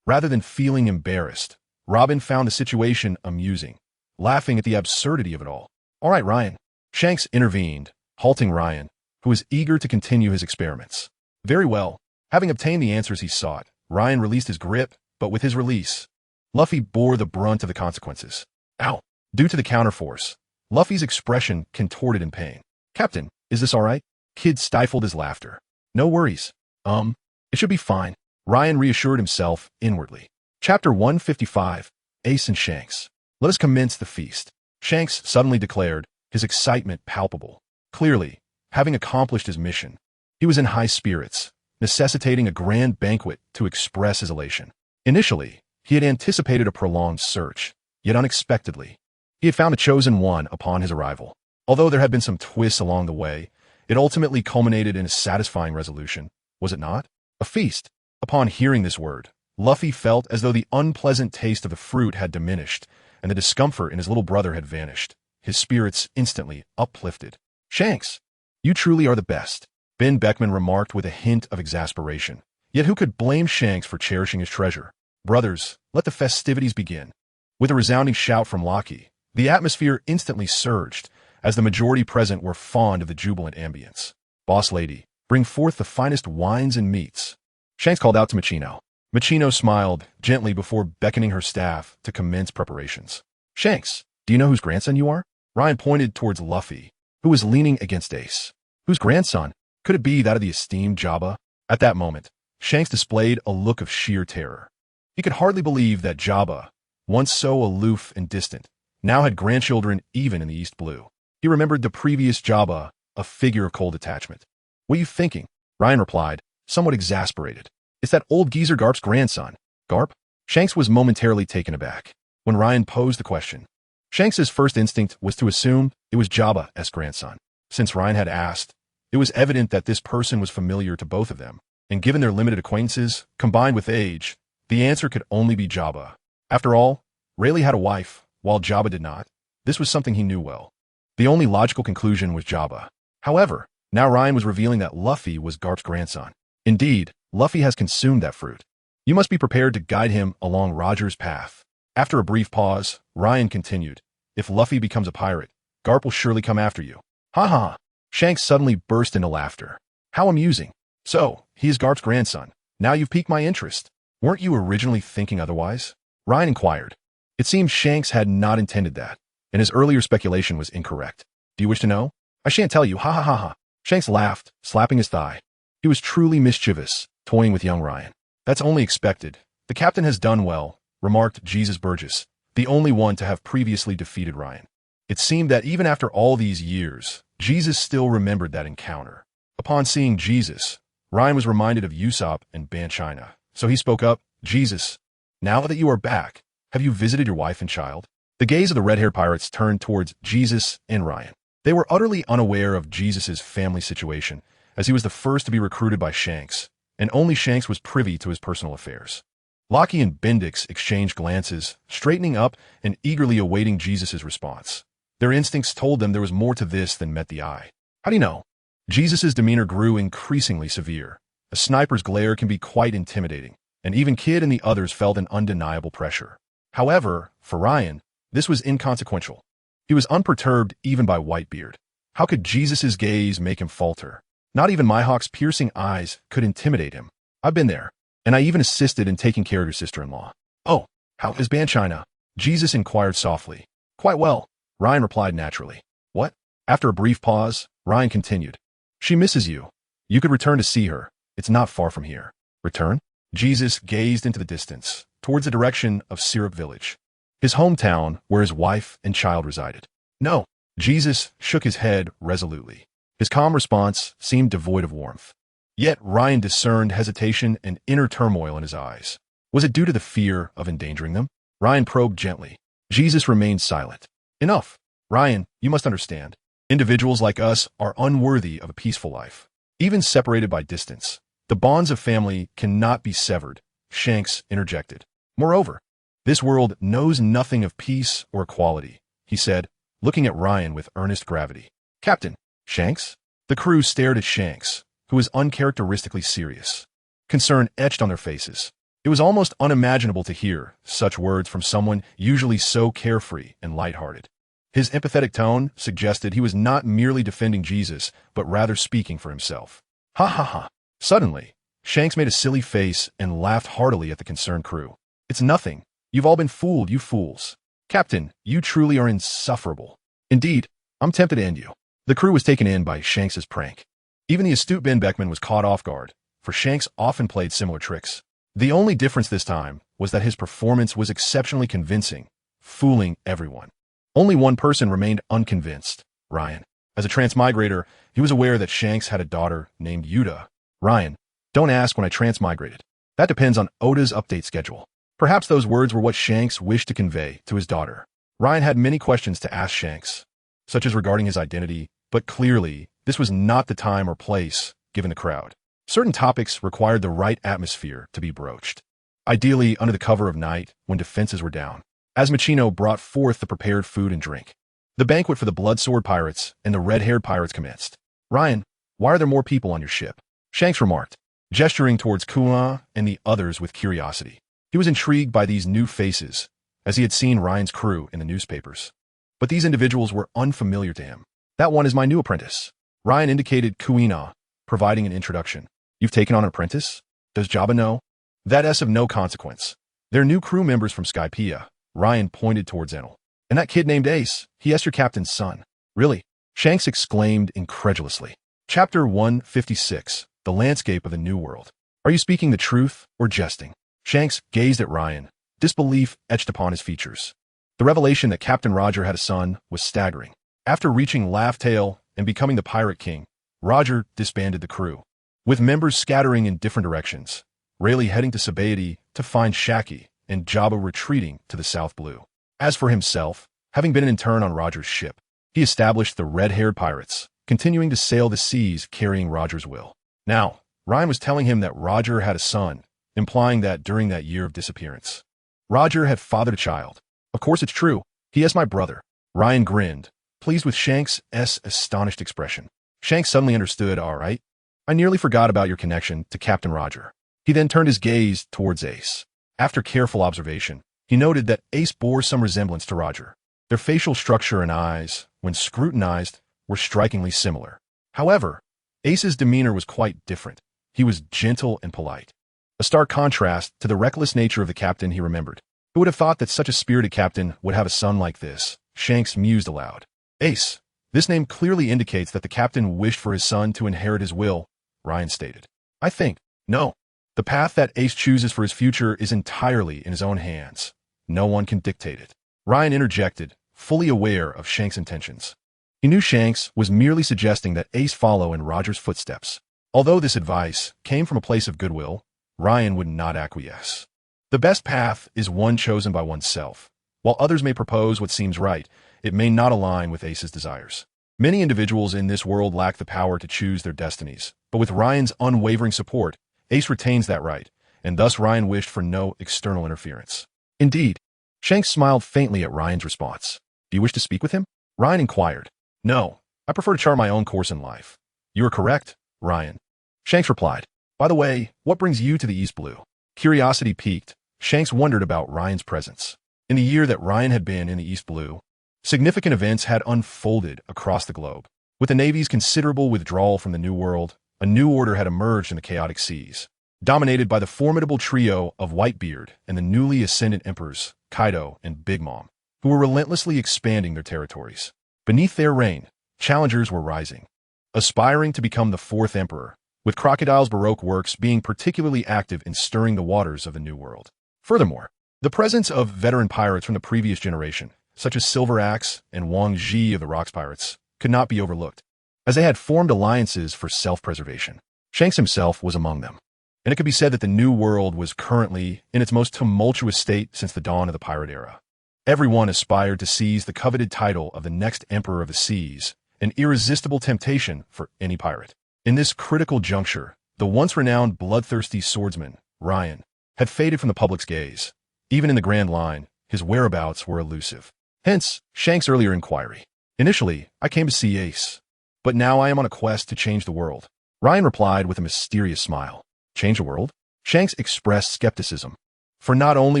Rather than feeling embarrassed, Robin found the situation amusing, laughing at the absurdity of it all. All right, Ryan. Shanks intervened, halting Ryan, who was eager to continue his experiments. Very well. Having obtained the answers he sought, Ryan released his grip, but with his release, Luffy bore the brunt of the consequences. Ow! Due to the counterforce, Luffy's expression contorted in pain. Captain, is this all right? Kid stifled his laughter. No worries. It should be fine. Ryan reassured himself inwardly. Chapter 155, Ace and Shanks. Let us commence the feast. Shanks suddenly declared, his excitement palpable. Clearly, having accomplished his mission, he was in high spirits, necessitating a grand banquet to express his elation. Initially, he had anticipated a prolonged search, yet unexpectedly, he had found the chosen one upon his arrival. Although there had been some twists along the way, it ultimately culminated in a satisfying resolution, was it not? A feast. Upon hearing this word, Luffy felt as though the unpleasant taste of the fruit had diminished, and the discomfort in his little brother had vanished, his spirits instantly uplifted. Shanks, you truly are the best, Ben Beckman remarked with a hint of exasperation. Yet who could blame Shanks for cherishing his treasure? Brothers, let the festivities begin. With a resounding shout from Loki, the atmosphere instantly surged, as the majority present were fond of the jubilant ambience. Boss lady, bring forth the finest wines and meats. Shanks called out to Machino. Machino smiled gently before beckoning her staff to commence preparations. Shanks, do you know whose grandson you are? Ryan pointed towards Luffy, who was leaning against Ace. Whose grandson? Could it be that of the esteemed Jabba? At that moment, Shanks displayed a look of sheer terror. He could hardly believe that Jabba, once so aloof and distant, now had grandchildren even in the East Blue. He remembered the previous Jabba, a figure of cold detachment. What are you thinking? Ryan replied, somewhat exasperated. It's that old geezer Garp's grandson. Garp? Shanks was momentarily taken aback when Ryan posed the question. Shanks's first instinct was to assume it was Jabba's grandson. Since Ryan had asked, it was evident that this person was familiar to both of them, and given their limited acquaintances, combined with age, the answer could only be Jabba. After all, Rayleigh had a wife, while Jabba did not. This was something he knew well. The only logical conclusion was Jabba. However, now Ryan was revealing that Luffy was Garp's grandson. Indeed, Luffy has consumed that fruit. You must be prepared to guide him along Roger's path. After a brief pause, Ryan continued, if Luffy becomes a pirate, Garp will surely come after you. Ha ha! Shanks suddenly burst into laughter. How amusing. So, he is Garp's grandson. Now you've piqued my interest. Weren't you originally thinking otherwise? Ryan inquired. It seemed Shanks had not intended that, and his earlier speculation was incorrect. Do you wish to know? I shan't tell you, ha ha ha ha. Shanks laughed, slapping his thigh. He was truly mischievous, toying with young Ryan. That's only expected. The captain has done well, remarked Jesus Burgess, the only one to have previously defeated Ryan. It seemed that even after all these years, Jesus still remembered that encounter. Upon seeing Jesus, Ryan was reminded of Usopp and Ban China, so he spoke up, Jesus, now that you are back, have you visited your wife and child? The gaze of the red-haired pirates turned towards Jesus and Ryan. They were utterly unaware of Jesus's family situation, as he was the first to be recruited by Shanks, and only Shanks was privy to his personal affairs. Locky and Bendix exchanged glances, straightening up and eagerly awaiting Jesus's response. Their instincts told them there was more to this than met the eye. How do you know? Jesus's demeanor grew increasingly severe. A sniper's glare can be quite intimidating, and even Kid and the others felt an undeniable pressure. However, for Ryan, this was inconsequential. He was unperturbed even by Whitebeard. How could Jesus's gaze make him falter? Not even Mihawk's piercing eyes could intimidate him. I've been there, and I even assisted in taking care of your sister-in-law. Oh, how is Ban China? Jesus inquired softly. Quite well, Ryan replied naturally. What? After a brief pause, Ryan continued. She misses you. You could return to see her. It's not far from here. Return? Jesus gazed into the distance, towards the direction of Syrup Village, his hometown where his wife and child resided. No, Jesus shook his head resolutely. His calm response seemed devoid of warmth. Yet Ryan discerned hesitation and inner turmoil in his eyes. Was it due to the fear of endangering them? Ryan probed gently. Jesus remained silent. Enough. Ryan, you must understand. Individuals like us are unworthy of a peaceful life. Even separated by distance, the bonds of family cannot be severed, Shanks interjected. Moreover, this world knows nothing of peace or equality, he said, looking at Ryan with earnest gravity. Captain, Shanks? The crew stared at Shanks, who was uncharacteristically serious. Concern etched on their faces. It was almost unimaginable to hear such words from someone usually so carefree and lighthearted. His empathetic tone suggested he was not merely defending Jesus, but rather speaking for himself. Ha ha ha. Suddenly, Shanks made a silly face and laughed heartily at the concerned crew. It's nothing. You've all been fooled, you fools. Captain, you truly are insufferable. Indeed, I'm tempted to end you. The crew was taken in by Shanks's prank. Even the astute Ben Beckman was caught off guard, for Shanks often played similar tricks. The only difference this time was that his performance was exceptionally convincing, fooling everyone. Only one person remained unconvinced, Ryan. As a transmigrator, he was aware that Shanks had a daughter named Yuta. Ryan, don't ask when I transmigrated. That depends on Oda's update schedule. Perhaps those words were what Shanks wished to convey to his daughter. Ryan had many questions to ask Shanks, such as regarding his identity, but clearly, this was not the time or place, given the crowd. Certain topics required the right atmosphere to be broached. Ideally, under the cover of night, when defenses were down. As Machino brought forth the prepared food and drink, the banquet for the Bloodsword Pirates and the Red-Haired Pirates commenced. Ryan, why are there more people on your ship? Shanks remarked, gesturing towards Kuma and the others with curiosity. He was intrigued by these new faces, as he had seen Ryan's crew in the newspapers. But these individuals were unfamiliar to him. That one is my new apprentice. Ryan indicated Kuina, providing an introduction. You've taken on an apprentice? Does Jabba know? That's of no consequence. They're new crew members from Skypiea. Ryan pointed towards Enel. And that kid named Ace, he asked your captain's son. Really? Shanks exclaimed incredulously. Chapter 156, The Landscape of the New World. Are you speaking the truth or jesting? Shanks gazed at Ryan, disbelief etched upon his features. The revelation that Captain Roger had a son was staggering. After reaching Laugh Tale and becoming the Pirate King, Roger disbanded the crew, with members scattering in different directions, Rayleigh heading to Sabaody to find Shaki, and Jabba retreating to the South Blue. As for himself, having been an intern on Roger's ship, he established the Red-Haired Pirates, continuing to sail the seas carrying Roger's will. Now, Ryan was telling him that Roger had a son, implying that during that year of disappearance, Roger had fathered a child. Of course it's true. He is my brother. Ryan grinned, pleased with Shanks' astonished expression. Shanks suddenly understood, all right. I nearly forgot about your connection to Captain Roger. He then turned his gaze towards Ace. After careful observation, he noted that Ace bore some resemblance to Roger. Their facial structure and eyes, when scrutinized, were strikingly similar. However, Ace's demeanor was quite different. He was gentle and polite. A stark contrast to the reckless nature of the captain he remembered. Who would have thought that such a spirited captain would have a son like this? Shanks mused aloud. Ace. This name clearly indicates that the captain wished for his son to inherit his will, Ryan stated. I think, no. The path that Ace chooses for his future is entirely in his own hands. No one can dictate it. Ryan interjected, fully aware of Shanks' intentions. He knew Shanks was merely suggesting that Ace follow in Roger's footsteps. Although this advice came from a place of goodwill, Ryan would not acquiesce. The best path is one chosen by oneself. While others may propose what seems right, it may not align with Ace's desires. Many individuals in this world lack the power to choose their destinies, but with Ryan's unwavering support, Ace retains that right, and thus Ryan wished for no external interference. Indeed, Shanks smiled faintly at Ryan's response. Do you wish to speak with him? Ryan inquired. No, I prefer to chart my own course in life. You are correct, Ryan. Shanks replied. By the way, what brings you to the East Blue? Curiosity piqued. Shanks wondered about Ryan's presence. In the year that Ryan had been in the East Blue, significant events had unfolded across the globe. With the Navy's considerable withdrawal from the New World, a new order had emerged in the chaotic seas, dominated by the formidable trio of Whitebeard and the newly ascendant emperors, Kaido and Big Mom, who were relentlessly expanding their territories. Beneath their reign, challengers were rising, aspiring to become the fourth emperor, with Crocodile's Baroque works being particularly active in stirring the waters of the New World. Furthermore, the presence of veteran pirates from the previous generation, such as Silver Axe and Wang Zhi of the Rocks Pirates, could not be overlooked, as they had formed alliances for self-preservation. Shanks himself was among them, and it could be said that the New World was currently in its most tumultuous state since the dawn of the pirate era. Everyone aspired to seize the coveted title of the next Emperor of the Seas, an irresistible temptation for any pirate. In this critical juncture, the once renowned bloodthirsty swordsman, Ryan, had faded from the public's gaze. Even in the Grand Line, his whereabouts were elusive. Hence, Shanks' earlier inquiry. Initially, I came to see Ace, but now I am on a quest to change the world. Ryan replied with a mysterious smile. Change the world? Shanks expressed skepticism. For not only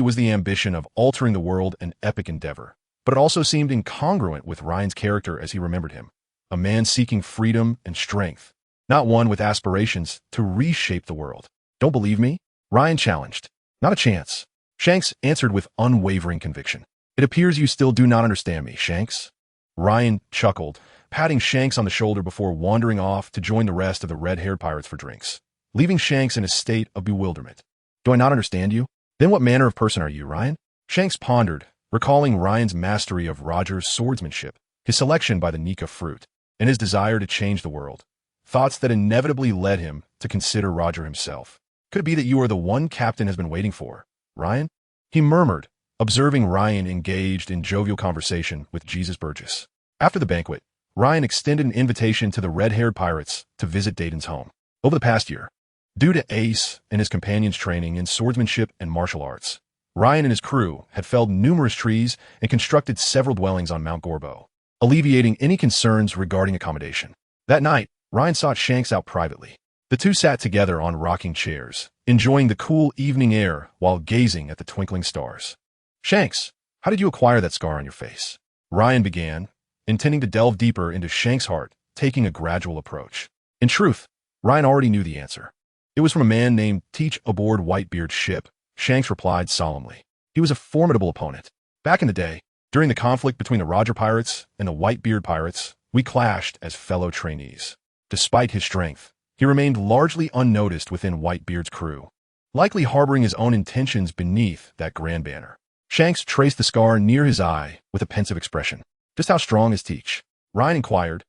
was the ambition of altering the world an epic endeavor, but it also seemed incongruent with Ryan's character as he remembered him. A man seeking freedom and strength, not one with aspirations to reshape the world. Don't believe me? Ryan challenged. Not a chance. Shanks answered with unwavering conviction. It appears you still do not understand me, Shanks. Ryan chuckled, patting Shanks on the shoulder before wandering off to join the rest of the red-haired pirates for drinks, leaving Shanks in a state of bewilderment. Do I not understand you? Then what manner of person are you, Ryan? Shanks pondered, recalling Ryan's mastery of Roger's swordsmanship, his selection by the Nika fruit, and his desire to change the world. Thoughts that inevitably led him to consider Roger himself. Could it be that you are the one Captain has been waiting for, Ryan? He murmured, observing Ryan engaged in jovial conversation with Jesus Burgess. After the banquet, Ryan extended an invitation to the red-haired pirates to visit Dayton's home. Over the past year, due to Ace and his companions' training in swordsmanship and martial arts, Ryan and his crew had felled numerous trees and constructed several dwellings on Mount Gorbo, alleviating any concerns regarding accommodation. That night, Ryan sought Shanks out privately. The two sat together on rocking chairs, enjoying the cool evening air while gazing at the twinkling stars. Shanks, how did you acquire that scar on your face? Ryan began, intending to delve deeper into Shanks' heart, taking a gradual approach. In truth, Ryan already knew the answer. It was from a man named Teach aboard Whitebeard's ship, Shanks replied solemnly. He was a formidable opponent. Back in the day, during the conflict between the Roger Pirates and the Whitebeard Pirates, we clashed as fellow trainees. Despite his strength, he remained largely unnoticed within Whitebeard's crew, likely harboring his own intentions beneath that grand banner. Shanks traced the scar near his eye with a pensive expression. Just how strong is Teach? Ryan inquired,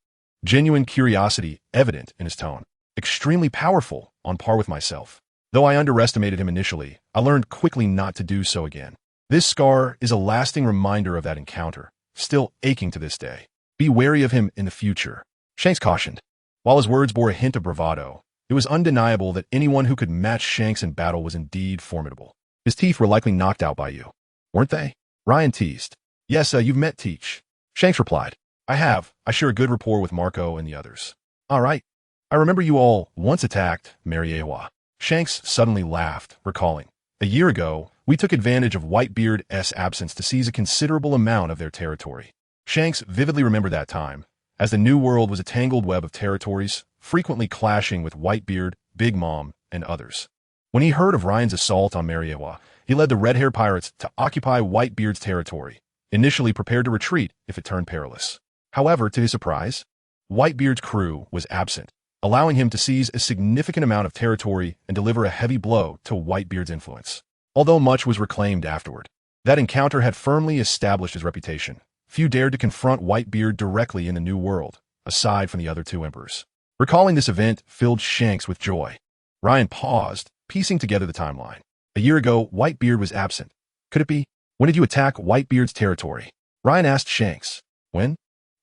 genuine curiosity evident in his tone. Extremely powerful, on par with myself. Though I underestimated him initially, I learned quickly not to do so again. This scar is a lasting reminder of that encounter, still aching to this day. Be wary of him in the future. Shanks cautioned. While his words bore a hint of bravado, it was undeniable that anyone who could match Shanks in battle was indeed formidable. His teeth were likely knocked out by you, weren't they? Ryan teased. Yes, you've met Teach. Shanks replied. I have. I share a good rapport with Marco and the others. All right. I remember you all once attacked Mariewa. Shanks suddenly laughed, recalling, "A year ago, we took advantage of Whitebeard's absence to seize a considerable amount of their territory." Shanks vividly remembered that time, as the New World was a tangled web of territories, frequently clashing with Whitebeard, Big Mom, and others. When he heard of Ryan's assault on Mariewa, he led the red-haired pirates to occupy Whitebeard's territory, initially prepared to retreat if it turned perilous. However, to his surprise, Whitebeard's crew was absent, allowing him to seize a significant amount of territory and deliver a heavy blow to Whitebeard's influence. Although much was reclaimed afterward, that encounter had firmly established his reputation. Few dared to confront Whitebeard directly in the New World, aside from the other two emperors. Recalling this event filled Shanks with joy. Ryan paused, piecing together the timeline. A year ago, Whitebeard was absent. Could it be? When did you attack Whitebeard's territory? Ryan asked Shanks. When?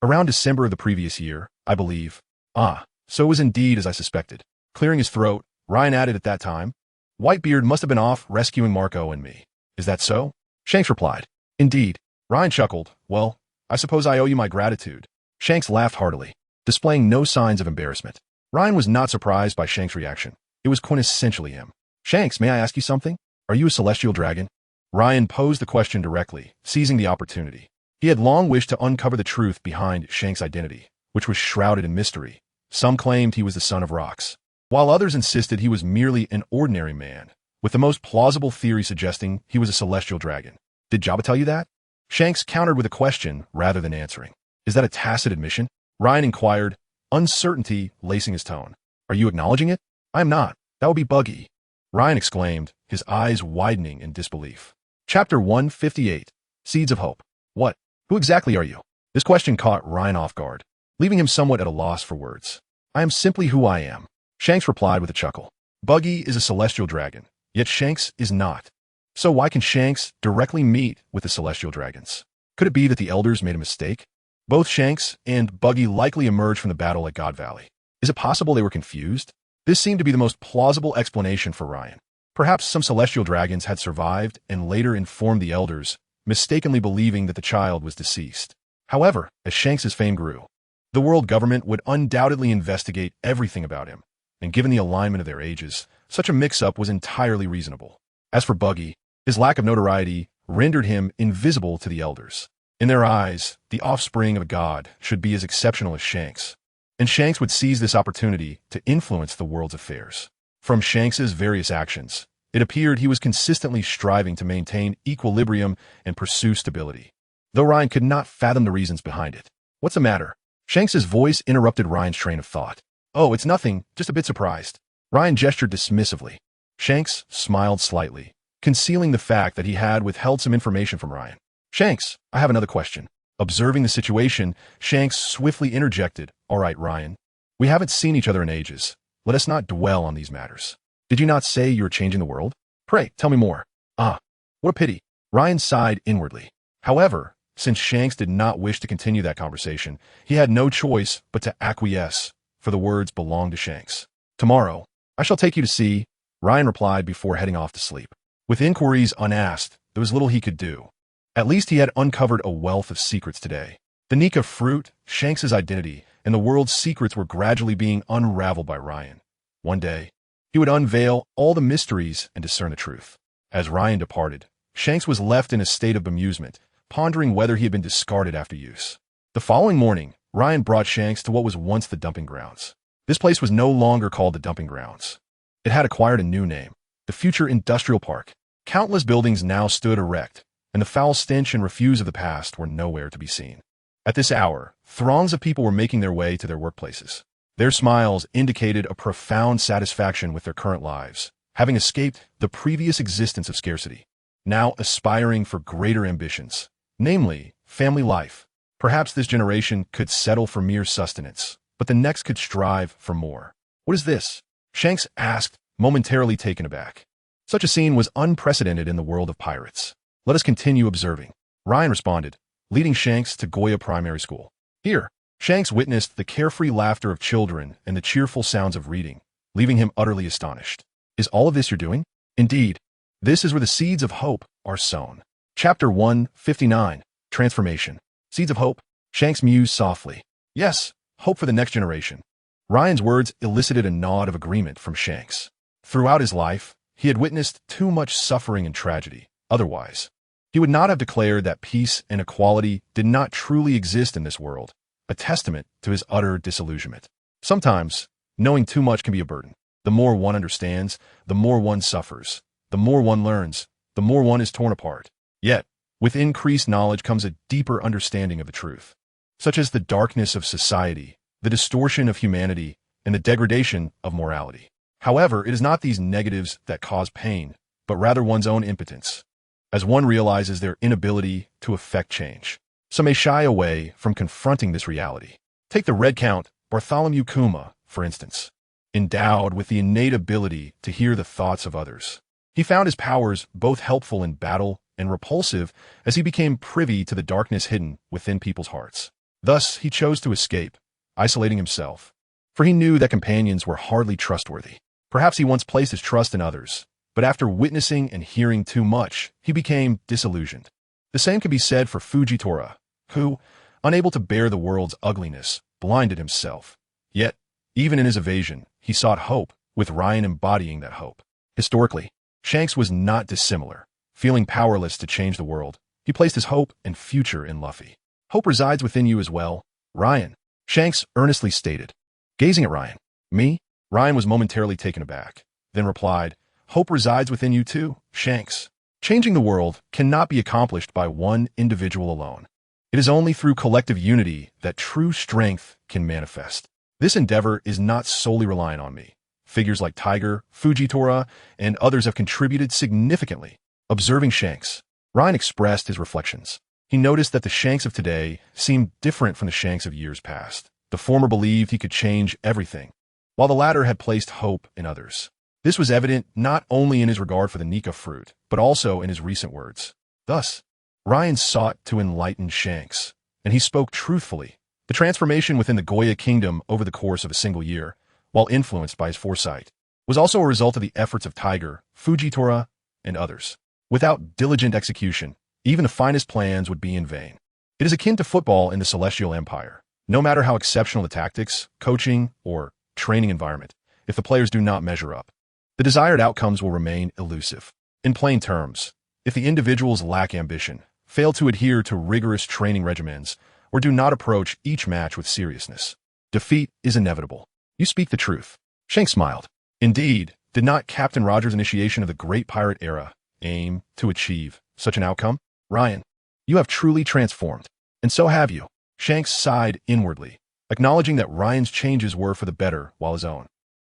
Around December of the previous year, I believe. Ah, so it was indeed as I suspected. Clearing his throat, Ryan added at that time, Whitebeard must have been off rescuing Marco and me. Is that so? Shanks replied. Indeed. Ryan chuckled. Well, I suppose I owe you my gratitude. Shanks laughed heartily, displaying no signs of embarrassment. Ryan was not surprised by Shanks' reaction. It was quintessentially him. Shanks, may I ask you something? Are you a celestial dragon? Ryan posed the question directly, seizing the opportunity. He had long wished to uncover the truth behind Shanks' identity, which was shrouded in mystery. Some claimed he was the son of rocks, while others insisted he was merely an ordinary man, with the most plausible theory suggesting he was a celestial dragon. Did Jabba tell you that? Shanks countered with a question rather than answering. Is that a tacit admission? Ryan inquired, uncertainty lacing his tone. Are you acknowledging it? I am not. That would be buggy. Ryan exclaimed, his eyes widening in disbelief. Chapter 158. Seeds of Hope. What? Who exactly are you? This question caught Ryan off guard, leaving him somewhat at a loss for words. I am simply who I am. Shanks replied with a chuckle. Buggy is a celestial dragon, yet Shanks is not. So why can Shanks directly meet with the celestial dragons? Could it be that the elders made a mistake? Both Shanks and Buggy likely emerged from the battle at God Valley. Is it possible they were confused? This seemed to be the most plausible explanation for Ryan. Perhaps some celestial dragons had survived and later informed the elders, mistakenly believing that the child was deceased. However, as Shanks' fame grew, the world government would undoubtedly investigate everything about him, and given the alignment of their ages, such a mix-up was entirely reasonable. As for Buggy, his lack of notoriety rendered him invisible to the elders. In their eyes, the offspring of a god should be as exceptional as Shanks, and Shanks would seize this opportunity to influence the world's affairs. From Shanks' various actions, it appeared he was consistently striving to maintain equilibrium and pursue stability, though Ryan could not fathom the reasons behind it. What's the matter? Shanks' voice interrupted Ryan's train of thought. Oh, it's nothing, just a bit surprised. Ryan gestured dismissively. Shanks smiled slightly, concealing the fact that he had withheld some information from Ryan. Shanks, I have another question. Observing the situation, Shanks swiftly interjected, All right, Ryan. We haven't seen each other in ages. Let us not dwell on these matters. Did you not say you were changing the world? Pray, tell me more. Ah, what a pity. Ryan sighed inwardly. However, since Shanks did not wish to continue that conversation, he had no choice but to acquiesce, for the words belonged to Shanks. Tomorrow, I shall take you to see, Ryan replied before heading off to sleep. With inquiries unasked, there was little he could do. At least he had uncovered a wealth of secrets today. The Nika fruit, Shanks' identity, and the world's secrets were gradually being unraveled by Ryan. One day, he would unveil all the mysteries and discern the truth. As Ryan departed, Shanks was left in a state of bemusement, pondering whether he had been discarded after use. The following morning, Ryan brought Shanks to what was once the dumping grounds. This place was no longer called the dumping grounds. It had acquired a new name, the Future Industrial Park. Countless buildings now stood erect, and the foul stench and refuse of the past were nowhere to be seen. At this hour, throngs of people were making their way to their workplaces. Their smiles indicated a profound satisfaction with their current lives, having escaped the previous existence of scarcity, now aspiring for greater ambitions, namely, family life. Perhaps this generation could settle for mere sustenance, but the next could strive for more. What is this? Shanks asked, momentarily taken aback. Such a scene was unprecedented in the world of pirates. Let us continue observing. Ryan responded, leading Shanks to Goya Primary School. Here, Shanks witnessed the carefree laughter of children and the cheerful sounds of reading, leaving him utterly astonished. Is all of this you're doing? Indeed, this is where the seeds of hope are sown. Chapter 159. Transformation. Seeds of hope? Shanks mused softly. Yes, hope for the next generation. Ryan's words elicited a nod of agreement from Shanks. Throughout his life, he had witnessed too much suffering and tragedy. Otherwise, he would not have declared that peace and equality did not truly exist in this world, a testament to his utter disillusionment. Sometimes, knowing too much can be a burden. The more one understands, the more one suffers. The more one learns, the more one is torn apart. Yet, with increased knowledge comes a deeper understanding of the truth, such as the darkness of society, the distortion of humanity, and the degradation of morality. However, it is not these negatives that cause pain, but rather one's own impotence, as one realizes their inability to effect change. Some may shy away from confronting this reality. Take the Red Count, Bartholomew Kuma, for instance. Endowed with the innate ability to hear the thoughts of others, he found his powers both helpful in battle and repulsive as he became privy to the darkness hidden within people's hearts. Thus, he chose to escape, isolating himself, for he knew that companions were hardly trustworthy. Perhaps he once placed his trust in others, but after witnessing and hearing too much, he became disillusioned. The same can be said for Fujitora, who, unable to bear the world's ugliness, blinded himself. Yet, even in his evasion, he sought hope, with Ryan embodying that hope. Historically, Shanks was not dissimilar. Feeling powerless to change the world, he placed his hope and future in Luffy. Hope resides within you as well, Ryan, Shanks earnestly stated. Gazing at Ryan. Me? Ryan was momentarily taken aback, then replied, Hope resides within you too, Shanks. Changing the world cannot be accomplished by one individual alone. It is only through collective unity that true strength can manifest. This endeavor is not solely reliant on me. Figures like Tiger, Fujitora, and others have contributed significantly. Observing Shanks, Ryan expressed his reflections. He noticed that the Shanks of today seemed different from the Shanks of years past. The former believed he could change everything, while the latter had placed hope in others. This was evident not only in his regard for the Nika fruit, but also in his recent words. Thus, Ryan sought to enlighten Shanks, and he spoke truthfully. The transformation within the Goya kingdom over the course of a single year, while influenced by his foresight, was also a result of the efforts of Tiger, Fujitora, and others. Without diligent execution, even the finest plans would be in vain. It is akin to football in the Celestial Empire. No matter how exceptional the tactics, coaching, or training environment, if the players do not measure up, the desired outcomes will remain elusive. In plain terms, if the individuals lack ambition, fail to adhere to rigorous training regimens, or do not approach each match with seriousness, defeat is inevitable. You speak the truth. Shanks smiled. Indeed, did not Captain Roger's initiation of the Great Pirate Era aim to achieve such an outcome? Ryan, you have truly transformed. And so have you. Shanks sighed inwardly, acknowledging that Ryan's changes were for the better while his own.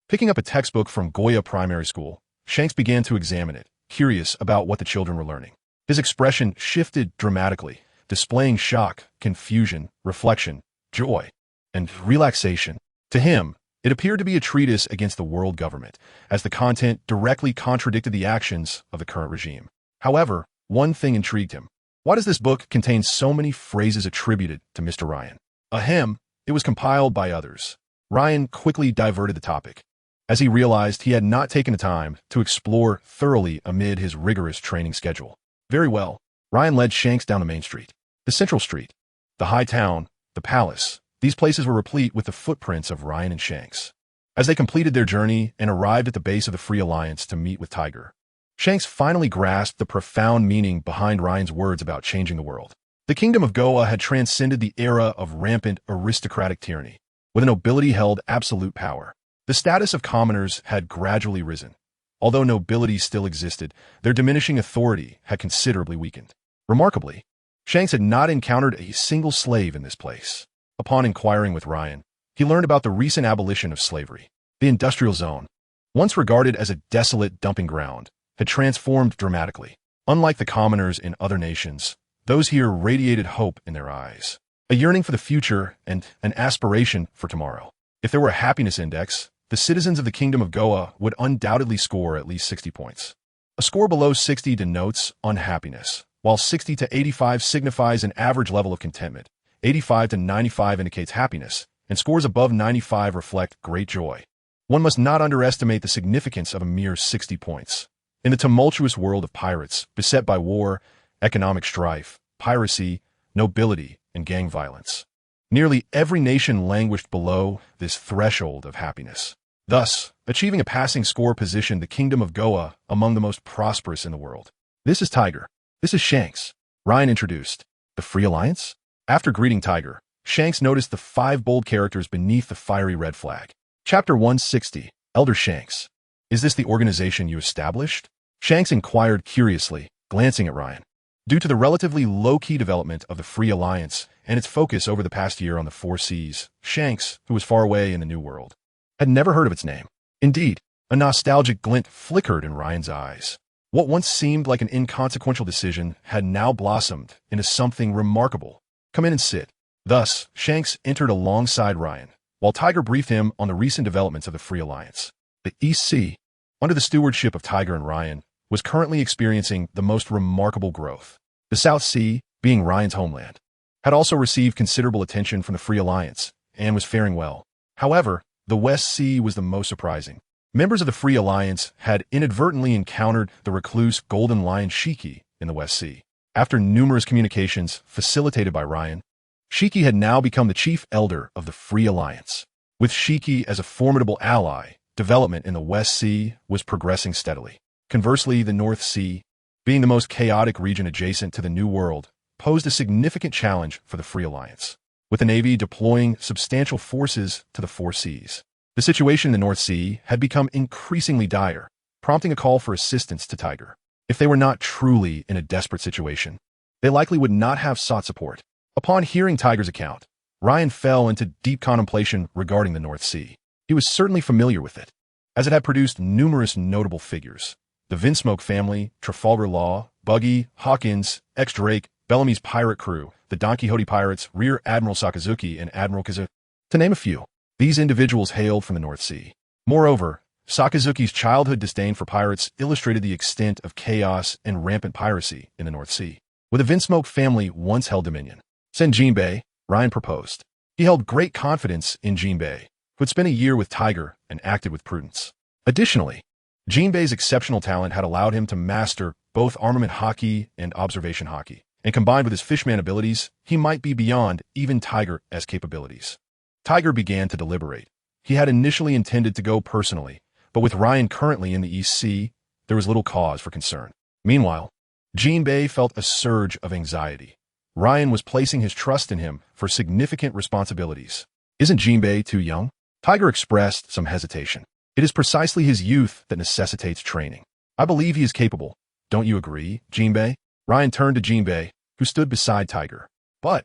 Picking up a textbook from Goya Primary School, Shanks began to examine it, curious about what the children were learning. His expression shifted dramatically, displaying shock, confusion, reflection, joy, and relaxation. To him, it appeared to be a treatise against the world government, as the content directly contradicted the actions of the current regime. However, one thing intrigued him. Why does this book contain so many phrases attributed to Mr. Ryan? Ahem, it was compiled by others. Ryan quickly diverted the topic, as he realized he had not taken the time to explore thoroughly amid his rigorous training schedule. Very well, Ryan led Shanks down the main street. The central street, the high town, the palace, these places were replete with the footprints of Ryan and Shanks. As they completed their journey and arrived at the base of the Free Alliance to meet with Tiger, Shanks finally grasped the profound meaning behind Ryan's words about changing the world. The kingdom of Goa had transcended the era of rampant aristocratic tyranny, where the nobility held absolute power. The status of commoners had gradually risen. Although nobility still existed, their diminishing authority had considerably weakened. Remarkably, Shanks had not encountered a single slave in this place. Upon inquiring with Ryan, he learned about the recent abolition of slavery. The industrial zone, once regarded as a desolate dumping ground, had transformed dramatically. Unlike the commoners in other nations, those here radiated hope in their eyes, a yearning for the future and an aspiration for tomorrow. If there were a happiness index, the citizens of the Kingdom of Goa would undoubtedly score at least 60 points. A score below 60 denotes unhappiness, while 60 to 85 signifies an average level of contentment. 85 to 95 indicates happiness, and scores above 95 reflect great joy. One must not underestimate the significance of a mere 60 points. In the tumultuous world of pirates, beset by war, economic strife, piracy, nobility, and gang violence, nearly every nation languished below this threshold of happiness. thus achieving a passing score positioned the Kingdom of Goa among the most prosperous in the world. This is Tiger. This is Shanks. Ryan introduced. The Free Alliance? After greeting Tiger, Shanks noticed the 5 bold characters beneath the fiery red flag. Chapter 160, Elder Shanks. Is this the organization you established? Shanks inquired curiously, glancing at Ryan. Due to the relatively low-key development of the Free Alliance and its focus over the past year on the 4 Seas, Shanks, who was far away in the New World, had never heard of its name. Indeed, a nostalgic glint flickered in Ryan's eyes. What once seemed like an inconsequential decision had now blossomed into something remarkable. Come in and sit. Thus, Shanks entered alongside Ryan, while Tiger briefed him on the recent developments of the Free Alliance. The East Sea, under the stewardship of Tiger and Ryan, was currently experiencing the most remarkable growth. The South Sea, being Ryan's homeland, had also received considerable attention from the Free Alliance and was faring well. However, the West Sea was the most surprising. Members of the Free Alliance had inadvertently encountered the recluse Golden Lion Shiki in the West Sea. After numerous communications facilitated by Ryan, Shiki had now become the chief elder of the Free Alliance. With Shiki as a formidable ally, development in the West Sea was progressing steadily. Conversely, the North Sea, being the most chaotic region adjacent to the New World, posed a significant challenge for the Free Alliance, with the Navy deploying substantial forces to the 4 Seas. The situation in the North Sea had become increasingly dire, prompting a call for assistance to Tiger. If they were not truly in a desperate situation, they likely would not have sought support. Upon hearing Tiger's account, Ryan fell into deep contemplation regarding the North Sea. He was certainly familiar with it, as it had produced numerous notable figures. The Vinsmoke family, Trafalgar Law, Buggy, Hawkins, ex-Drake, Bellamy's pirate crew, the Don Quixote pirates, Rear Admiral Sakazuki, and Admiral Kazuki, to name a few. These individuals hailed from the North Sea. Moreover, Sakazuki's childhood disdain for pirates illustrated the extent of chaos and rampant piracy in the North Sea, where the Vinsmoke family once held dominion. Send Jinbei, Ryan proposed. He held great confidence in Jinbei, who had spent a year with Tiger and acted with prudence. Additionally, Jinbei's exceptional talent had allowed him to master both armament hockey and observation hockey, and combined with his fishman abilities, he might be beyond even Tiger's capabilities. Tiger began to deliberate. He had initially intended to go personally, but with Ryan currently in the East Sea, there was little cause for concern. Meanwhile, Jinbei felt a surge of anxiety. Ryan was placing his trust in him for significant responsibilities. Isn't Jinbei too young? Tiger expressed some hesitation. It is precisely his youth that necessitates training. I believe he is capable. Don't you agree, Jinbei? Ryan turned to Jinbei, who stood beside Tiger. But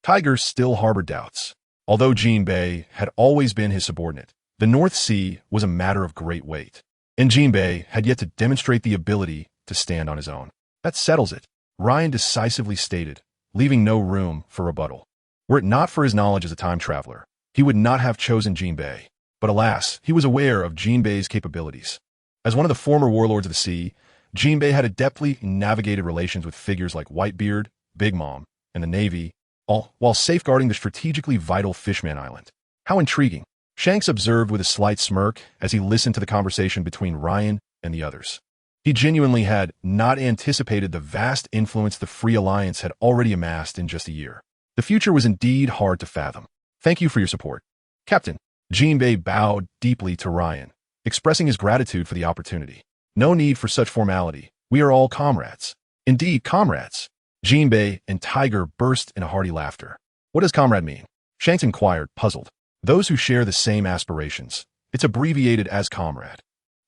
Tiger still harbored doubts. Although Jinbei had always been his subordinate, the North Sea was a matter of great weight, and Jinbei had yet to demonstrate the ability to stand on his own. That settles it, Ryan decisively stated, leaving no room for rebuttal. Were it not for his knowledge as a time traveler, he would not have chosen Jinbei. But alas, he was aware of Jinbei's capabilities. As one of the former warlords of the sea, Jinbei had adeptly navigated relations with figures like Whitebeard, Big Mom, and the Navy, all while safeguarding the strategically vital Fishman Island. How intriguing. Shanks observed with a slight smirk as he listened to the conversation between Ryan and the others. He genuinely had not anticipated the vast influence the Free Alliance had already amassed in just a year. The future was indeed hard to fathom. Thank you for your support, Captain. Jinbei bowed deeply to Ryan, expressing his gratitude for the opportunity. No need for such formality. We are all comrades. Indeed, comrades. Jinbei and Tiger burst in a hearty laughter. What does comrade mean? Shanks inquired, puzzled. Those who share the same aspirations. It's abbreviated as comrade.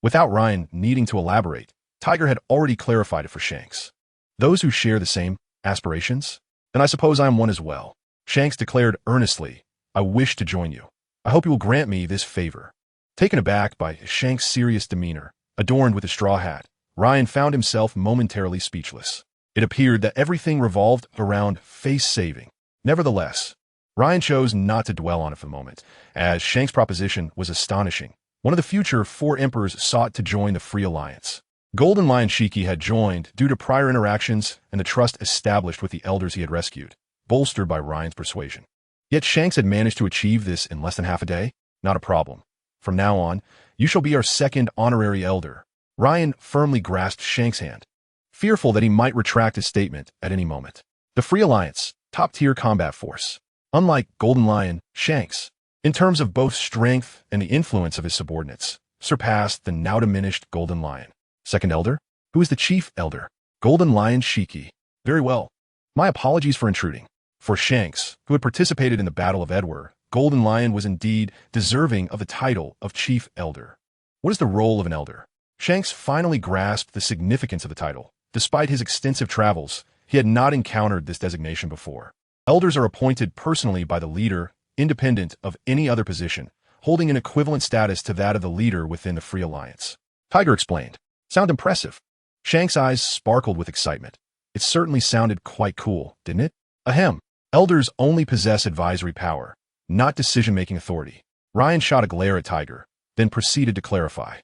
Without Ryan needing to elaborate, Tiger had already clarified it for Shanks. Those who share the same aspirations? Then I suppose I am one as well. Shanks declared earnestly, I wish to join you. I hope you will grant me this favor. Taken aback by Shanks' serious demeanor, adorned with a straw hat, Ryan found himself momentarily speechless. It appeared that everything revolved around face-saving. Nevertheless, Ryan chose not to dwell on it for the moment, as Shanks' proposition was astonishing. One of the future 4 emperors sought to join the Free Alliance. Golden Lion Shiki had joined due to prior interactions and the trust established with the elders he had rescued, bolstered by Ryan's persuasion. Yet Shanks had managed to achieve this in less than half a day? Not a problem. From now on, you shall be our second honorary elder. Ryan firmly grasped Shanks' hand, fearful that he might retract his statement at any moment. The Free Alliance, top-tier combat force. Unlike Golden Lion, Shanks, in terms of both strength and the influence of his subordinates, surpassed the now diminished Golden Lion. Second Elder? Who is the Chief Elder? Golden Lion Shiki. Very well. My apologies for intruding. For Shanks, who had participated in the Battle of Edward, Golden Lion was indeed deserving of the title of Chief Elder. What is the role of an elder? Shanks finally grasped the significance of the title. Despite his extensive travels, he had not encountered this designation before. Elders are appointed personally by the leader, independent of any other position, holding an equivalent status to that of the leader within the Free Alliance. Tiger explained. Sound impressive. Shanks' eyes sparkled with excitement. It certainly sounded quite cool, didn't it? Ahem. Elders only possess advisory power, not decision-making authority. Ryan shot a glare at Tiger, then proceeded to clarify.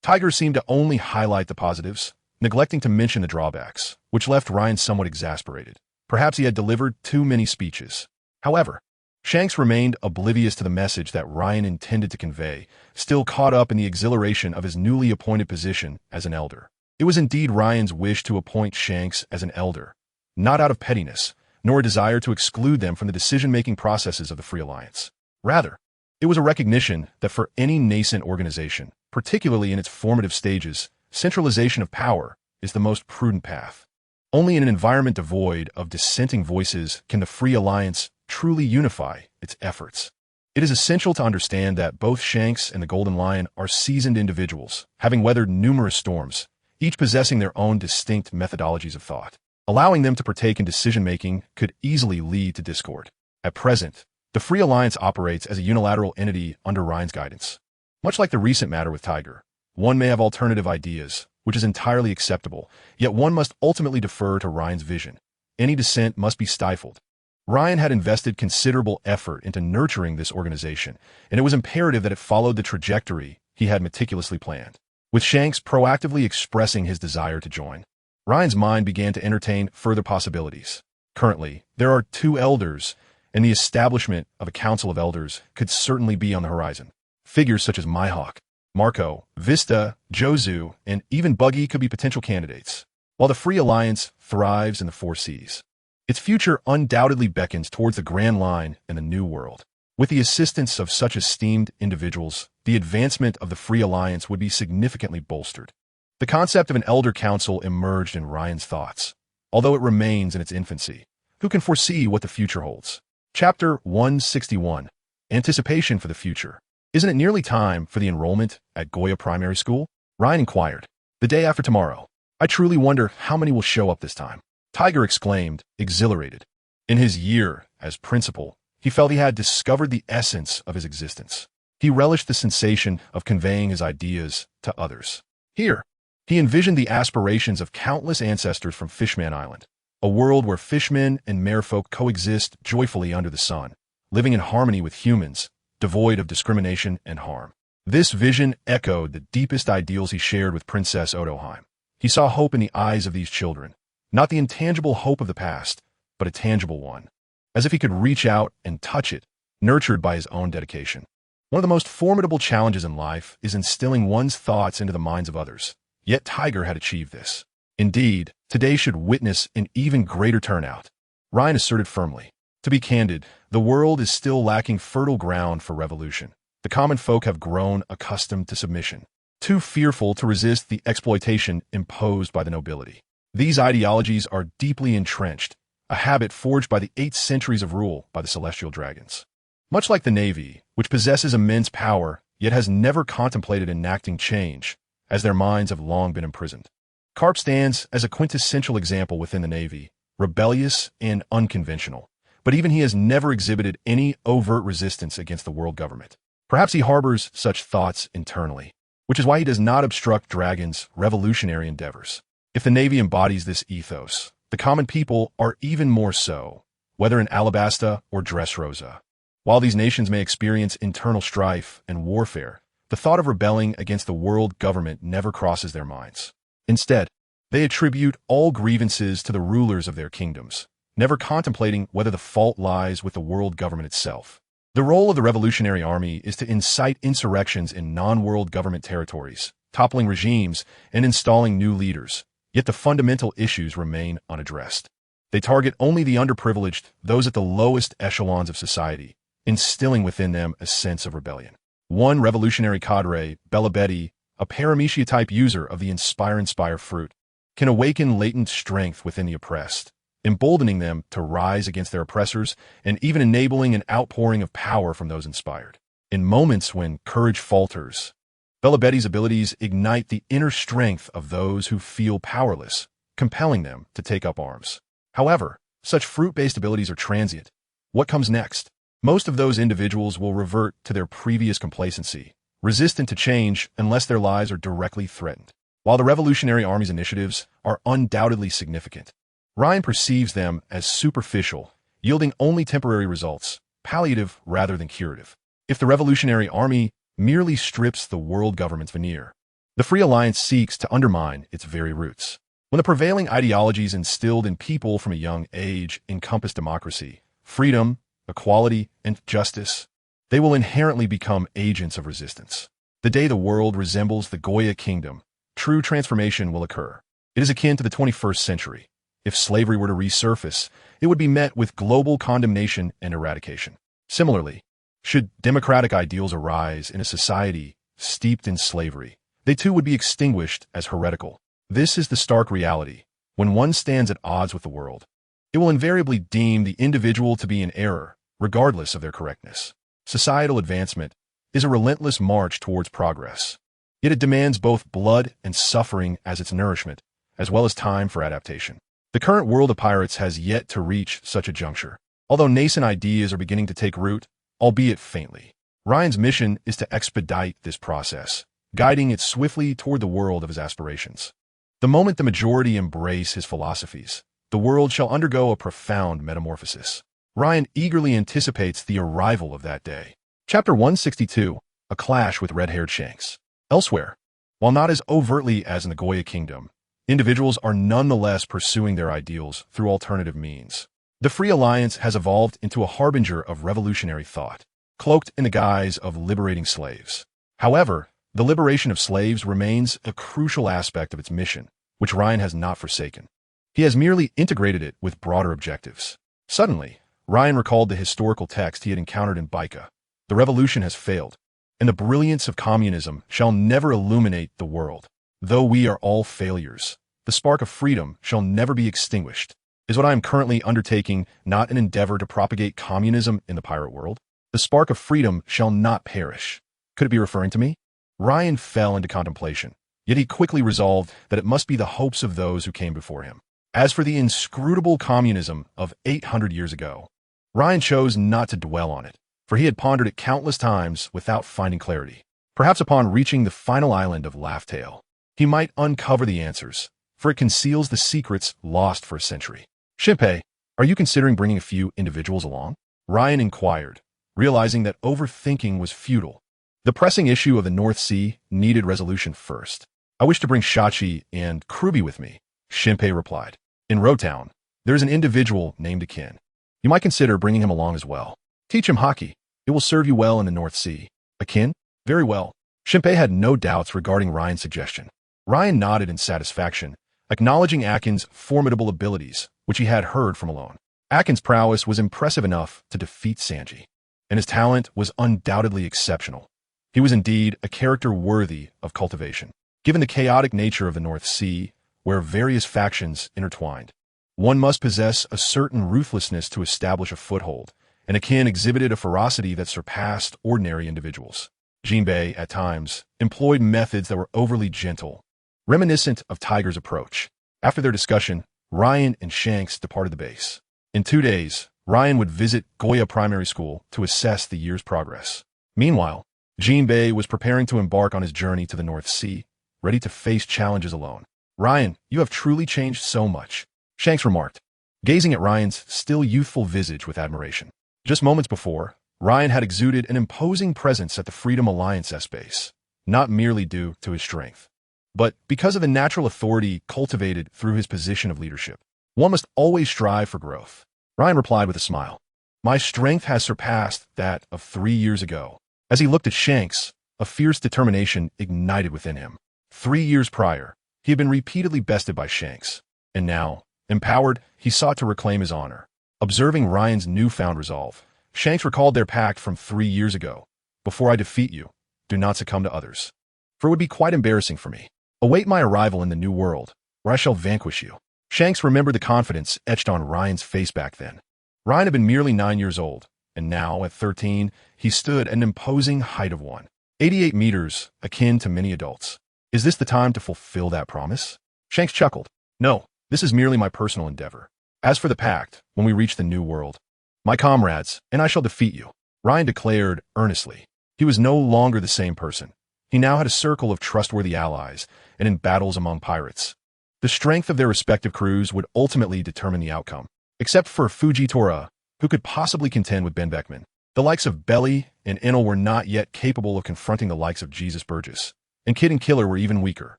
Tiger seemed to only highlight the positives, neglecting to mention the drawbacks, which left Ryan somewhat exasperated. Perhaps he had delivered too many speeches. However, Shanks remained oblivious to the message that Ryan intended to convey, still caught up in the exhilaration of his newly appointed position as an elder. It was indeed Ryan's wish to appoint Shanks as an elder, not out of pettiness, nor a desire to exclude them from the decision-making processes of the Free Alliance. Rather, it was a recognition that for any nascent organization, particularly in its formative stages, centralization of power is the most prudent path. Only in an environment devoid of dissenting voices can the Free Alliance truly unify its efforts. It is essential to understand that both Shanks and the Golden Lion are seasoned individuals, having weathered numerous storms, each possessing their own distinct methodologies of thought. Allowing them to partake in decision-making could easily lead to discord. At present, the Free Alliance operates as a unilateral entity under Ryan's guidance. Much like the recent matter with Tiger, one may have alternative ideas, which is entirely acceptable, yet one must ultimately defer to Ryan's vision. Any dissent must be stifled. Ryan had invested considerable effort into nurturing this organization, and it was imperative that it followed the trajectory he had meticulously planned. With Shanks proactively expressing his desire to join, Ryan's mind began to entertain further possibilities. Currently, there are 2 elders, and the establishment of a council of elders could certainly be on the horizon. Figures such as Mihawk, Marco, Vista, Jozu, and even Buggy could be potential candidates. While the Free Alliance thrives in the 4 seas, its future undoubtedly beckons towards the Grand Line and the New World. With the assistance of such esteemed individuals, the advancement of the Free Alliance would be significantly bolstered. The concept of an Elder Council emerged in Ryan's thoughts, although it remains in its infancy. Who can foresee what the future holds? Chapter 161. Anticipation for the Future. Isn't it nearly time for the enrollment at Goya Primary School? Ryan inquired. The day after tomorrow. I truly wonder how many will show up this time. Tiger exclaimed, exhilarated. In his year as principal, he felt he had discovered the essence of his existence. He relished the sensation of conveying his ideas to others. Here, he envisioned the aspirations of countless ancestors from Fishman Island, a world where fishmen and merfolk coexist joyfully under the sun, living in harmony with humans, devoid of discrimination and harm. This vision echoed the deepest ideals he shared with Princess Odoheim. He saw hope in the eyes of these children, not the intangible hope of the past, but a tangible one, as if he could reach out and touch it, nurtured by his own dedication. One of the most formidable challenges in life is instilling one's thoughts into the minds of others. Yet Tiger had achieved this. Indeed, today should witness an even greater turnout. Ryan asserted firmly. To be candid, the world is still lacking fertile ground for revolution. The common folk have grown accustomed to submission, too fearful to resist the exploitation imposed by the nobility. These ideologies are deeply entrenched, a habit forged by the 8 centuries of rule by the celestial dragons. Much like the Navy, which possesses immense power, yet has never contemplated enacting change, as their minds have long been imprisoned. Carp stands as a quintessential example within the Navy, rebellious and unconventional, but even he has never exhibited any overt resistance against the world government. Perhaps he harbors such thoughts internally, which is why he does not obstruct Dragon's revolutionary endeavors. If the Navy embodies this ethos, the common people are even more so, whether in Alabasta or Dressrosa. While these nations may experience internal strife and warfare, the thought of rebelling against the world government never crosses their minds. Instead, they attribute all grievances to the rulers of their kingdoms, never contemplating whether the fault lies with the world government itself. The role of the Revolutionary Army is to incite insurrections in non-world government territories, toppling regimes and installing new leaders, yet the fundamental issues remain unaddressed. They target only the underprivileged, those at the lowest echelons of society, instilling within them a sense of rebellion. One revolutionary cadre, Belabedi, a paramecia-type user of the Inspire fruit, can awaken latent strength within the oppressed, emboldening them to rise against their oppressors and even enabling an outpouring of power from those inspired. In moments when courage falters, Belabedi's abilities ignite the inner strength of those who feel powerless, compelling them to take up arms. However, such fruit-based abilities are transient. What comes next? Most of those individuals will revert to their previous complacency, resistant to change unless their lives are directly threatened. While the Revolutionary Army's initiatives are undoubtedly significant, Ryan perceives them as superficial, yielding only temporary results, palliative rather than curative. If the Revolutionary Army merely strips the world government's veneer, the Free Alliance seeks to undermine its very roots. When the prevailing ideologies instilled in people from a young age encompass democracy, freedom, equality, and justice, they will inherently become agents of resistance. The day the world resembles the Goya kingdom, true transformation will occur. It is akin to the 21st century. If slavery were to resurface, it would be met with global condemnation and eradication. Similarly, should democratic ideals arise in a society steeped in slavery, they too would be extinguished as heretical. This is the stark reality. When one stands at odds with the world, it will invariably deem the individual to be in error, regardless of their correctness. Societal advancement is a relentless march towards progress, yet it demands both blood and suffering as its nourishment, as well as time for adaptation. The current world of pirates has yet to reach such a juncture, although nascent ideas are beginning to take root, albeit faintly. Ryan's mission is to expedite this process, guiding it swiftly toward the world of his aspirations. The moment the majority embrace his philosophies, the world shall undergo a profound metamorphosis. Ryan eagerly anticipates the arrival of that day. Chapter 162, A Clash with Red-Haired Shanks. Elsewhere, while not as overtly as in the Goya kingdom, individuals are nonetheless pursuing their ideals through alternative means. The Free Alliance has evolved into a harbinger of revolutionary thought, cloaked in the guise of liberating slaves. However, the liberation of slaves remains a crucial aspect of its mission, which Ryan has not forsaken. He has merely integrated it with broader objectives. Suddenly, Ryan recalled the historical text he had encountered in Baika. The revolution has failed, and the brilliance of communism shall never illuminate the world. Though we are all failures, the spark of freedom shall never be extinguished. Is what I am currently undertaking not an endeavor to propagate communism in the pirate world? The spark of freedom shall not perish. Could it be referring to me? Ryan fell into contemplation, yet he quickly resolved that it must be the hopes of those who came before him. As for the inscrutable communism of 800 years ago, Ryan chose not to dwell on it, for he had pondered it countless times without finding clarity. Perhaps upon reaching the final island of Laugh-Tale, he might uncover the answers, for it conceals the secrets lost for a century. Shinpei, are you considering bringing a few individuals along? Ryan inquired, realizing that overthinking was futile. The pressing issue of the North Sea needed resolution first. I wish to bring Shachi and Kruby with me, Shinpei replied. In Rowtown, there is an individual named Akin. You might consider bringing him along as well. Teach him hockey. It will serve you well in the North Sea. Akin? Very well. Shinpei had no doubts regarding Ryan's suggestion. Ryan nodded in satisfaction, acknowledging Akin's formidable abilities, which he had heard from Alone. Akin's prowess was impressive enough to defeat Sanji, and his talent was undoubtedly exceptional. He was indeed a character worthy of cultivation. Given the chaotic nature of the North Sea, where various factions intertwined, one must possess a certain ruthlessness to establish a foothold, and Akin exhibited a ferocity that surpassed ordinary individuals. Jinbei, at times, employed methods that were overly gentle, reminiscent of Tiger's approach. After their discussion, Ryan and Shanks departed the base. In 2 days, Ryan would visit Goya Primary School to assess the year's progress. Meanwhile, Jinbei was preparing to embark on his journey to the North Sea, ready to face challenges alone. Ryan, you have truly changed so much, Shanks remarked, gazing at Ryan's still youthful visage with admiration. Just moments before, Ryan had exuded an imposing presence at the Freedom Alliance S-Base, not merely due to his strength, but because of the natural authority cultivated through his position of leadership. One must always strive for growth. Ryan replied with a smile. My strength has surpassed that of 3 years ago. As he looked at Shanks, a fierce determination ignited within him. 3 years prior, he had been repeatedly bested by Shanks, and now, empowered, he sought to reclaim his honor. Observing Ryan's newfound resolve, Shanks recalled their pact from 3 years ago. Before I defeat you, do not succumb to others. For it would be quite embarrassing for me. Await my arrival in the new world, where I shall vanquish you. Shanks remembered the confidence etched on Ryan's face back then. Ryan had been merely 9 years old, and now, at 13, he stood at an imposing height of 188 meters, akin to many adults. Is this the time to fulfill that promise? Shanks chuckled. No, this is merely my personal endeavor. As for the pact, when we reach the new world, my comrades, and I shall defeat you, Ryan declared earnestly. He was no longer the same person. He now had a circle of trustworthy allies, and in battles among pirates, the strength of their respective crews would ultimately determine the outcome. Except for Fujitora, who could possibly contend with Ben Beckman. The likes of Belly and Enel were not yet capable of confronting the likes of Jesus Burgess, and Kid and Killer were even weaker.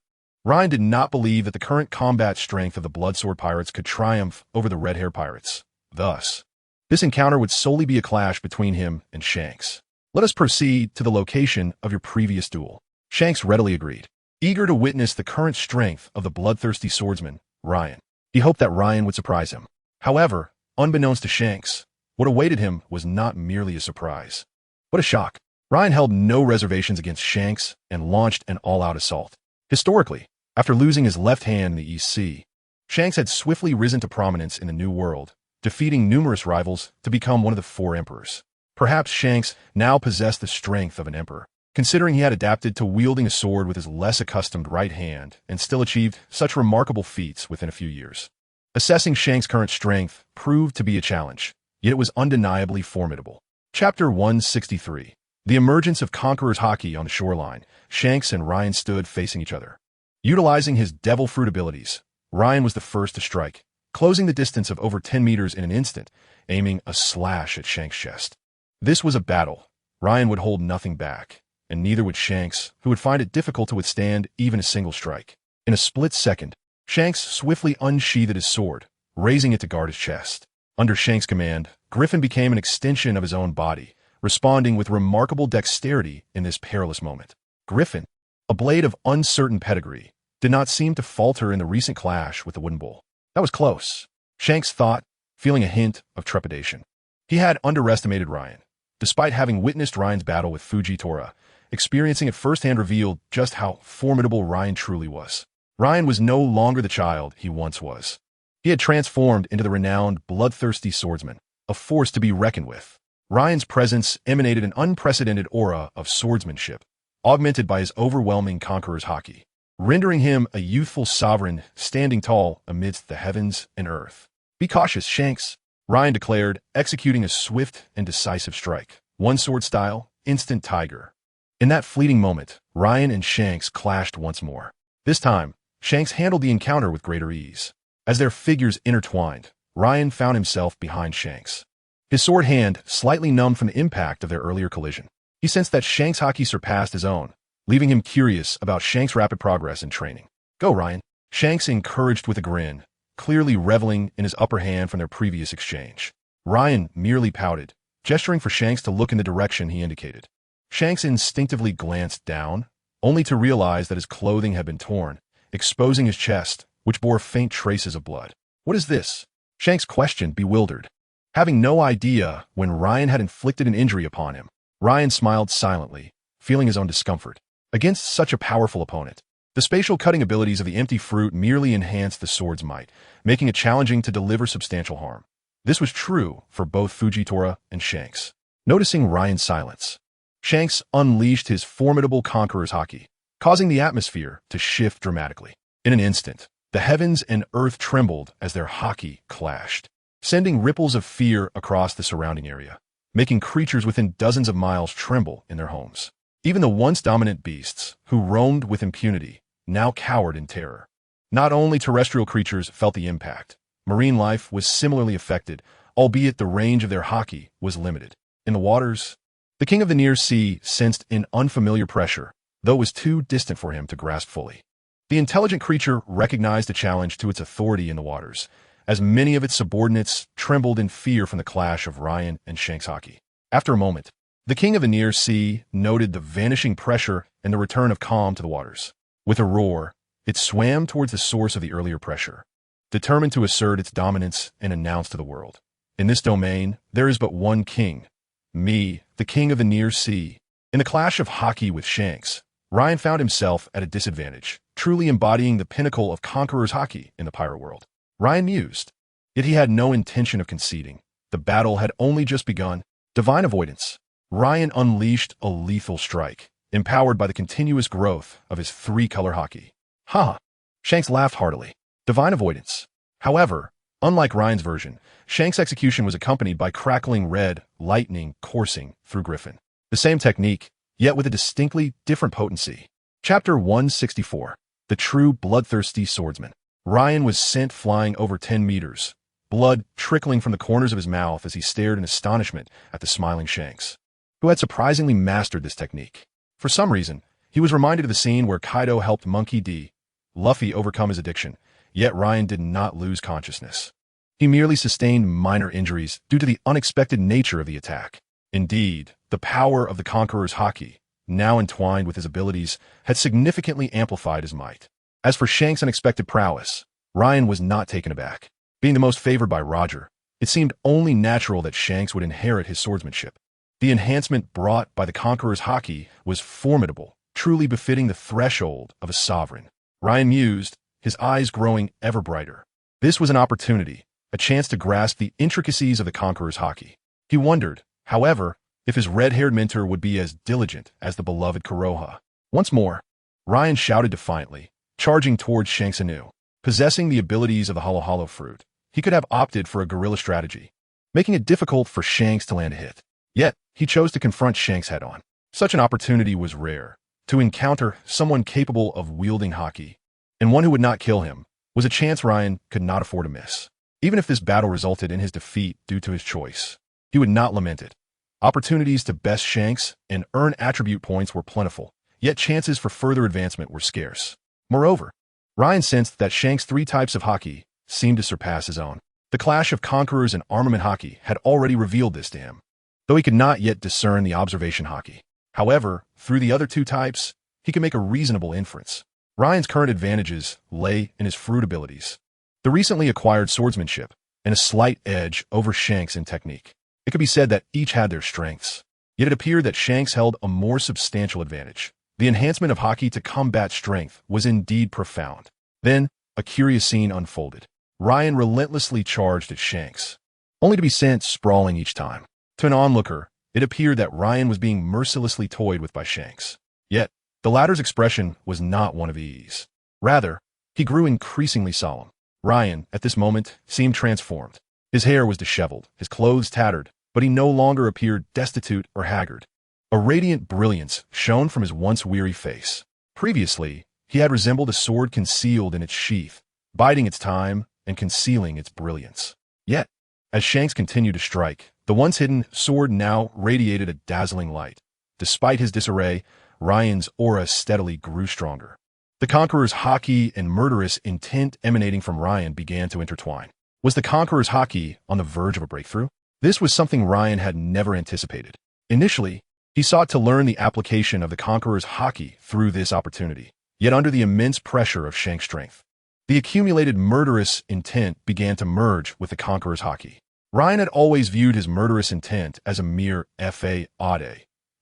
Ryan did not believe that the current combat strength of the Bloodsword Pirates could triumph over the Red Hair Pirates. Thus, this encounter would solely be a clash between him and Shanks. Let us proceed to the location of your previous duel. Shanks readily agreed. Eager to witness the current strength of the bloodthirsty swordsman, Ryan. He hoped that Ryan would surprise him. However, unbeknownst to Shanks, what awaited him was not merely a surprise, but a shock. Ryan held no reservations against Shanks and launched an all-out assault. Historically, after losing his left hand in the East Sea, Shanks had swiftly risen to prominence in the New World, defeating numerous rivals to become one of the 4 emperors. Perhaps Shanks now possessed the strength of an emperor, considering he had adapted to wielding a sword with his less accustomed right hand and still achieved such remarkable feats within a few years. Assessing Shanks' current strength proved to be a challenge, yet it was undeniably formidable. Chapter 163. The emergence of Conqueror's Haki on the shoreline. Shanks and Ryan stood facing each other. Utilizing his devil fruit abilities, Ryan was the first to strike, closing the distance of over 10 meters in an instant, aiming a slash at Shanks' chest. This was a battle. Ryan would hold nothing back, and neither would Shanks, who would find it difficult to withstand even a single strike. In a split second, Shanks swiftly unsheathed his sword, raising it to guard his chest. Under Shanks' command, Griffin became an extension of his own body, responding with remarkable dexterity in this perilous moment. Griffin, a blade of uncertain pedigree, did not seem to falter in the recent clash with the wooden bull. That was close, Shanks thought, feeling a hint of trepidation. He had underestimated Ryan. Despite having witnessed Ryan's battle with Fujitora, experiencing it firsthand revealed just how formidable Ryan truly was. Ryan was no longer the child he once was. He had transformed into the renowned, bloodthirsty swordsman, a force to be reckoned with. Ryan's presence emanated an unprecedented aura of swordsmanship, augmented by his overwhelming conqueror's haki, rendering him a youthful sovereign standing tall amidst the heavens and earth. Be cautious, Shanks, Ryan declared, executing a swift and decisive strike. One sword style, instant tiger. In that fleeting moment, Ryan and Shanks clashed once more. This time, Shanks handled the encounter with greater ease. As their figures intertwined, Ryan found himself behind Shanks, his sword hand slightly numbed from the impact of their earlier collision. He sensed that Shanks' haki surpassed his own, leaving him curious about Shanks' rapid progress and training. Go, Ryan. Shanks encouraged with a grin, clearly reveling in his upper hand from their previous exchange. Ryan merely pouted, gesturing for Shanks to look in the direction he indicated. Shanks instinctively glanced down, only to realize that his clothing had been torn, exposing his chest, which bore faint traces of blood. What is this? Shanks questioned, bewildered. Having no idea when Ryan had inflicted an injury upon him, Ryan smiled silently, feeling his own discomfort. Against such a powerful opponent, the spatial cutting abilities of the empty fruit merely enhanced the sword's might, making it challenging to deliver substantial harm. This was true for both Fujitora and Shanks. Noticing Ryan's silence, Shanks unleashed his formidable conqueror's haki, causing the atmosphere to shift dramatically. In an instant, the heavens and earth trembled as their haki clashed, sending ripples of fear across the surrounding area, making creatures within dozens of miles tremble in their homes. Even the once dominant beasts, who roamed with impunity, now cowered in terror. Not only terrestrial creatures felt the impact, marine life was similarly affected, albeit the range of their haki was limited. In the waters, the king of the near sea sensed an unfamiliar pressure, though it was too distant for him to grasp fully. The intelligent creature recognized a challenge to its authority in the waters, as many of its subordinates trembled in fear from the clash of Ryan and Shanks' haki. After a moment, the king of the near sea noted the vanishing pressure and the return of calm to the waters. With a roar, it swam towards the source of the earlier pressure, determined to assert its dominance and announce to the world, in this domain, there is but one king, Me, the king of the near sea. In the clash of Haki with Shanks, Ryan found himself at a disadvantage, truly embodying the pinnacle of Conqueror's Haki in the pirate world. Ryan mused. Yet he had no intention of conceding. The battle had only just begun. Divine Avoidance. Ryan unleashed a lethal strike, empowered by the continuous growth of his three-color Haki. Ha! Shanks laughed heartily. Divine Avoidance. However, unlike Ryan's version, Shanks' execution was accompanied by crackling red lightning coursing through Griffin. The same technique, yet with a distinctly different potency. Chapter 164. The True Bloodthirsty Swordsman. Ryan was sent flying over 10 meters, blood trickling from the corners of his mouth as he stared in astonishment at the smiling Shanks, who had surprisingly mastered this technique. For some reason, he was reminded of the scene where Kaido helped Monkey D. Luffy overcome his addiction, yet Ryan did not lose consciousness. He merely sustained minor injuries due to the unexpected nature of the attack. Indeed, the power of the Conqueror's Haki, now entwined with his abilities, had significantly amplified his might. As for Shanks' unexpected prowess, Ryan was not taken aback. Being the most favored by Roger, it seemed only natural that Shanks would inherit his swordsmanship. The enhancement brought by the Conqueror's Haki was formidable, truly befitting the threshold of a sovereign. Ryan mused, his eyes growing ever brighter. This was an opportunity, a chance to grasp the intricacies of the Conqueror's Haki. He wondered, however, if his red-haired mentor would be as diligent as the beloved Kuroha. Once more, Ryan shouted defiantly, charging towards Shanks anew. Possessing the abilities of the Hollow fruit, he could have opted for a guerrilla strategy, making it difficult for Shanks to land a hit. Yet, he chose to confront Shanks head-on. Such an opportunity was rare. To encounter someone capable of wielding Haki, and one who would not kill him, was a chance Ryan could not afford to miss. Even if this battle resulted in his defeat due to his choice, he would not lament it. Opportunities to best Shanks and earn attribute points were plentiful, yet chances for further advancement were scarce. Moreover, Ryan sensed that Shanks' three types of Haki seemed to surpass his own. The clash of Conquerors and Armament Haki had already revealed this to him, though he could not yet discern the Observation Haki. However, through the other two types, he could make a reasonable inference. Ryan's current advantages lay in his fruit abilities, the recently acquired swordsmanship, and a slight edge over Shanks in technique. It could be said that each had their strengths, yet it appeared that Shanks held a more substantial advantage. The enhancement of Haki to combat strength was indeed profound. Then, a curious scene unfolded. Ryan relentlessly charged at Shanks, only to be sent sprawling each time. To an onlooker, it appeared that Ryan was being mercilessly toyed with by Shanks. Yet, the latter's expression was not one of ease. Rather, he grew increasingly solemn. Ryan, at this moment, seemed transformed. His hair was disheveled, his clothes tattered, but he no longer appeared destitute or haggard. A radiant brilliance shone from his once weary face. Previously, he had resembled a sword concealed in its sheath, biding its time and concealing its brilliance. Yet, as Shanks continued to strike, the once hidden sword now radiated a dazzling light. Despite his disarray, Ryan's aura steadily grew stronger. The Conqueror's Haki and murderous intent emanating from Ryan began to intertwine. Was the Conqueror's Haki on the verge of a breakthrough? This was something Ryan had never anticipated. Initially, he sought to learn the application of the Conqueror's Haki through this opportunity, yet under the immense pressure of Shanks' strength, the accumulated murderous intent began to merge with the Conqueror's Haki. Ryan had always viewed his murderous intent as a mere fade,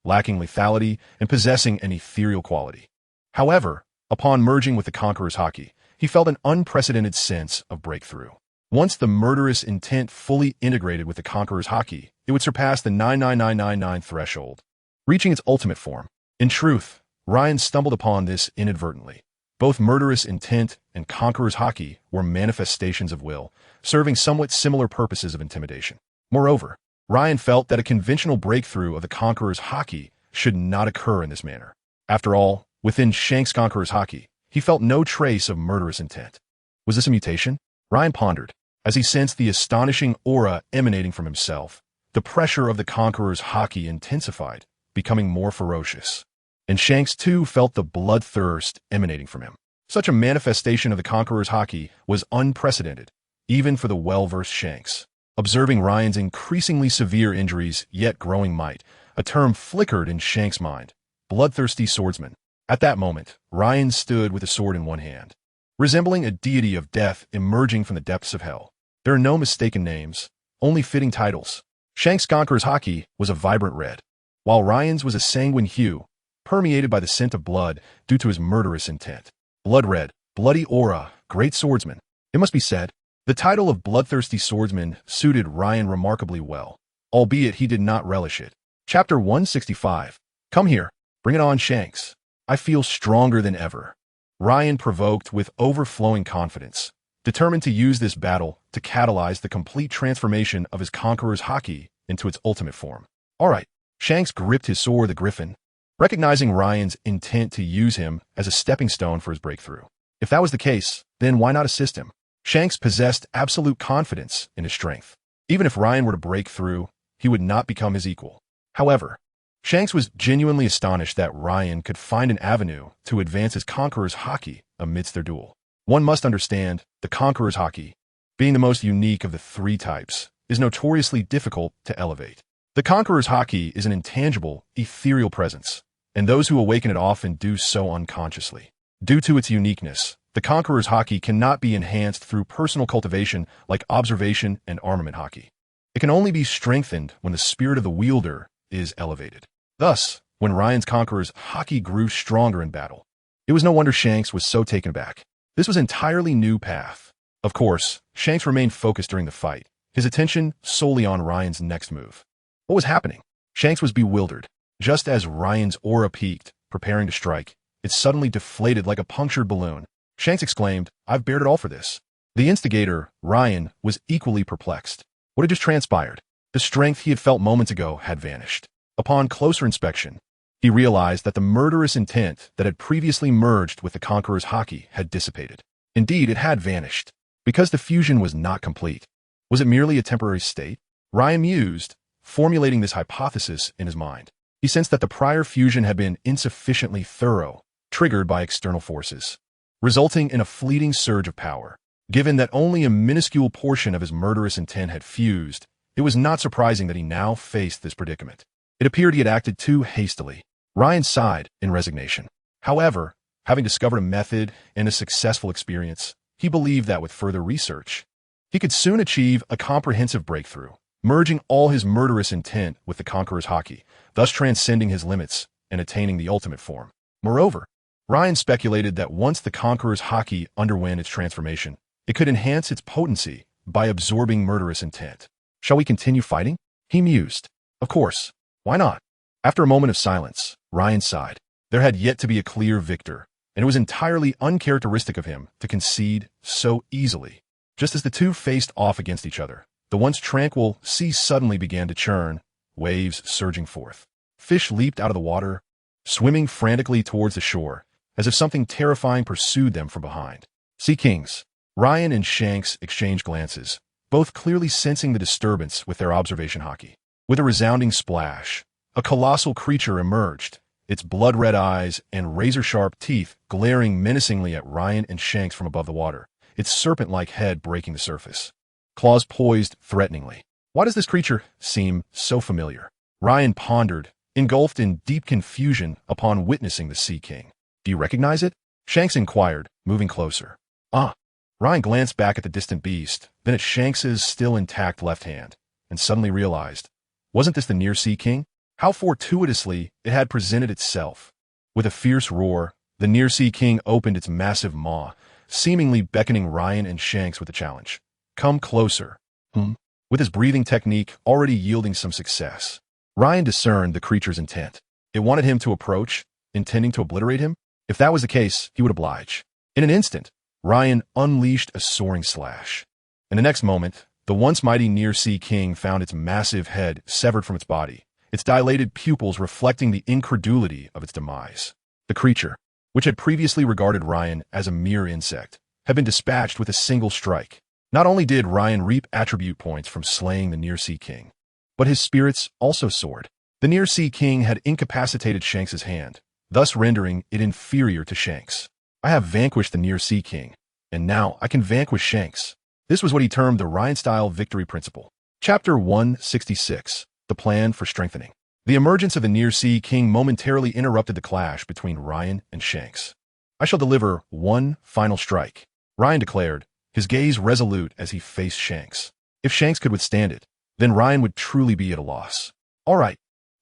lacking lethality and possessing an ethereal quality. However, upon merging with the Conqueror's Haki, he felt an unprecedented sense of breakthrough. Once the murderous intent fully integrated with the Conqueror's Haki, it would surpass the 99999 threshold, reaching its ultimate form. In truth, Ryan stumbled upon this inadvertently. Both murderous intent and Conqueror's Haki were manifestations of will, serving somewhat similar purposes of intimidation. Moreover, Ryan felt that a conventional breakthrough of the Conqueror's Haki should not occur in this manner. After all, within Shanks' Conqueror's Haki, he felt no trace of murderous intent. Was this a mutation? Ryan pondered, as he sensed the astonishing aura emanating from himself. The pressure of the Conqueror's Haki intensified, becoming more ferocious. And Shanks too felt the bloodthirst emanating from him. Such a manifestation of the Conqueror's Haki was unprecedented, even for the well-versed Shanks. Observing Ryan's increasingly severe injuries yet growing might, a term flickered in Shanks' mind: bloodthirsty swordsman. At that moment, Ryan stood with a sword in one hand, resembling a deity of death emerging from the depths of hell. There are no mistaken names, only fitting titles. Shanks' Conqueror's haki was a vibrant red, while Ryan's was a sanguine hue, permeated by the scent of blood due to his murderous intent. Blood red, bloody aura, great swordsman. It must be said, the title of bloodthirsty swordsman suited Ryan remarkably well, albeit he did not relish it. Chapter 165. Come here. Bring it on, Shanks. I feel stronger than ever. Ryan provoked with overflowing confidence, determined to use this battle to catalyze the complete transformation of his Conqueror's haki into its ultimate form. All right. Shanks gripped his sword, the Griffin, recognizing Ryan's intent to use him as a stepping stone for his breakthrough. If that was the case, then why not assist him? Shanks possessed absolute confidence in his strength. Even if Ryan were to break through, he would not become his equal. However, Shanks was genuinely astonished that Ryan could find an avenue to advance his Conqueror's haki amidst their duel. One must understand, the Conqueror's haki, being the most unique of the three types, is notoriously difficult to elevate. The Conqueror's haki is an intangible, ethereal presence, and those who awaken it often do so unconsciously. Due to its uniqueness, the Conqueror's haki cannot be enhanced through personal cultivation like observation and armament haki. It can only be strengthened when the spirit of the wielder is elevated. Thus, when Ryan's Conqueror's haki grew stronger in battle, it was no wonder Shanks was so taken aback. This was an entirely new path. Of course, Shanks remained focused during the fight, his attention solely on Ryan's next move. What was happening? Shanks was bewildered. Just as Ryan's aura peaked, preparing to strike, it suddenly deflated like a punctured balloon. Shanks exclaimed, "I've bared it all for this." The instigator, Ryan, was equally perplexed. What had just transpired? The strength he had felt moments ago had vanished. Upon closer inspection, he realized that the murderous intent that had previously merged with the Conqueror's haki had dissipated. Indeed, it had vanished, because the fusion was not complete. Was it merely a temporary state? Ryan mused, formulating this hypothesis in his mind. He sensed that the prior fusion had been insufficiently thorough, triggered by external forces, resulting in a fleeting surge of power. Given that only a minuscule portion of his murderous intent had fused, it was not surprising that he now faced this predicament. It appeared he had acted too hastily. Ryan sighed in resignation. However, having discovered a method and a successful experience, he believed that with further research, he could soon achieve a comprehensive breakthrough, merging all his murderous intent with the Conqueror's haki, thus transcending his limits and attaining the ultimate form. Moreover, Ryan speculated that once the Conqueror's haki underwent its transformation, it could enhance its potency by absorbing murderous intent. Shall we continue fighting? He mused. Of course. Why not? After a moment of silence, Ryan sighed. There had yet to be a clear victor, and it was entirely uncharacteristic of him to concede so easily. Just as the two faced off against each other, the once tranquil sea suddenly began to churn, waves surging forth. Fish leaped out of the water, swimming frantically towards the shore, as if something terrifying pursued them from behind. Sea Kings. Ryan and Shanks exchanged glances, both clearly sensing the disturbance with their observation haki. With a resounding splash, a colossal creature emerged, its blood-red eyes and razor-sharp teeth glaring menacingly at Ryan and Shanks from above the water, its serpent-like head breaking the surface. Claws poised threateningly. Why does this creature seem so familiar? Ryan pondered, engulfed in deep confusion upon witnessing the Sea King. Do you recognize it? Shanks inquired, moving closer. Ah. Ryan glanced back at the distant beast, then at Shanks's still intact left hand, and suddenly realized, wasn't this the near Sea King? How fortuitously it had presented itself. With a fierce roar, the near Sea King opened its massive maw, seemingly beckoning Ryan and Shanks with a challenge. Come closer. With his breathing technique already yielding some success, Ryan discerned the creature's intent. It wanted him to approach, intending to obliterate him. If that was the case, he would oblige. In an instant, Ryan unleashed a soaring slash. In the next moment, the once mighty near Sea King found its massive head severed from its body, its dilated pupils reflecting the incredulity of its demise. The creature, which had previously regarded Ryan as a mere insect, had been dispatched with a single strike. Not only did Ryan reap attribute points from slaying the near Sea King, but his spirits also soared. The near Sea King had incapacitated Shanks's hand, thus rendering it inferior to Shanks. I have vanquished the near Sea King, and now I can vanquish Shanks. This was what he termed the Ryan-style victory principle. Chapter 166. The Plan for Strengthening. The emergence of the near Sea King momentarily interrupted the clash between Ryan and Shanks. I shall deliver one final strike, Ryan declared, his gaze resolute as he faced Shanks. If Shanks could withstand it, then Ryan would truly be at a loss. All right.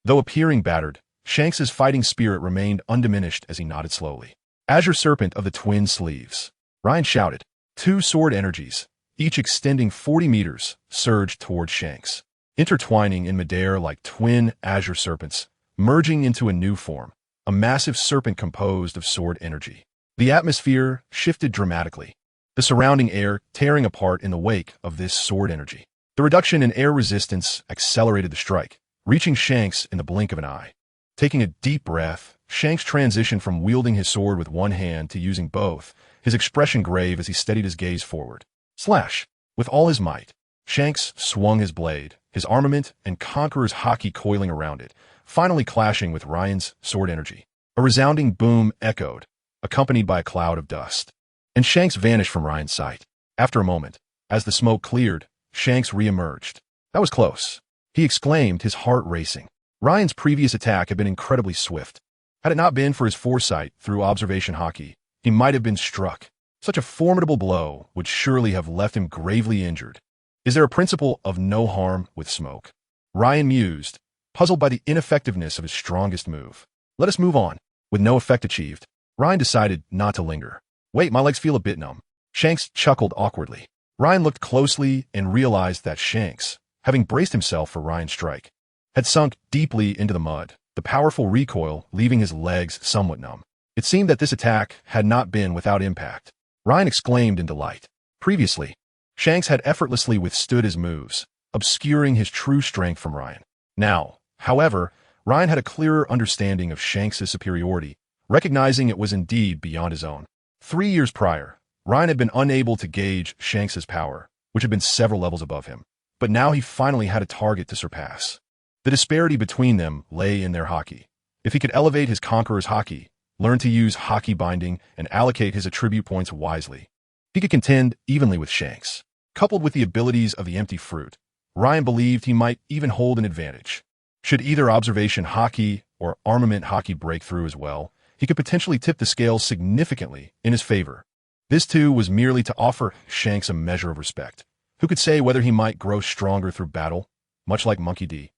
Though appearing battered, Shanks's fighting spirit remained undiminished as he nodded slowly. Azure Serpent of the Twin Sleeves. Ryan shouted. Two sword energies, each extending 40 meters, surged toward Shanks, intertwining in midair like twin azure serpents, merging into a new form, a massive serpent composed of sword energy. The atmosphere shifted dramatically, the surrounding air tearing apart in the wake of this sword energy. The reduction in air resistance accelerated the strike, reaching Shanks in the blink of an eye. Taking a deep breath, Shanks transitioned from wielding his sword with one hand to using both, his expression grave as he steadied his gaze forward. Slash! With all his might, Shanks swung his blade, his armament and Conqueror's haki coiling around it, finally clashing with Ryan's sword energy. A resounding boom echoed, accompanied by a cloud of dust. And Shanks vanished from Ryan's sight. After a moment, as the smoke cleared, Shanks re-emerged. That was close, he exclaimed, his heart racing. Ryan's previous attack had been incredibly swift. Had it not been for his foresight through observation haki, he might have been struck. Such a formidable blow would surely have left him gravely injured. Is there a principle of no harm with smoke? Ryan mused, puzzled by the ineffectiveness of his strongest move. Let us move on. With no effect achieved, Ryan decided not to linger. Wait, my legs feel a bit numb. Shanks chuckled awkwardly. Ryan looked closely and realized that Shanks, having braced himself for Ryan's strike, had sunk deeply into the mud, the powerful recoil leaving his legs somewhat numb. It seemed that this attack had not been without impact. Ryan exclaimed in delight. Previously, Shanks had effortlessly withstood his moves, obscuring his true strength from Ryan. Now, however, Ryan had a clearer understanding of Shanks' superiority, recognizing it was indeed beyond his own. 3 years prior, Ryan had been unable to gauge Shanks' power, which had been several levels above him, but now he finally had a target to surpass. The disparity between them lay in their haki. If he could elevate his Conqueror's haki, learn to use haki binding, and allocate his attribute points wisely, he could contend evenly with Shanks. Coupled with the abilities of the Empty Fruit, Ryan believed he might even hold an advantage. Should either observation haki or armament haki break through as well, he could potentially tip the scales significantly in his favor. This too was merely to offer Shanks a measure of respect. Who could say whether he might grow stronger through battle, much like Monkey D.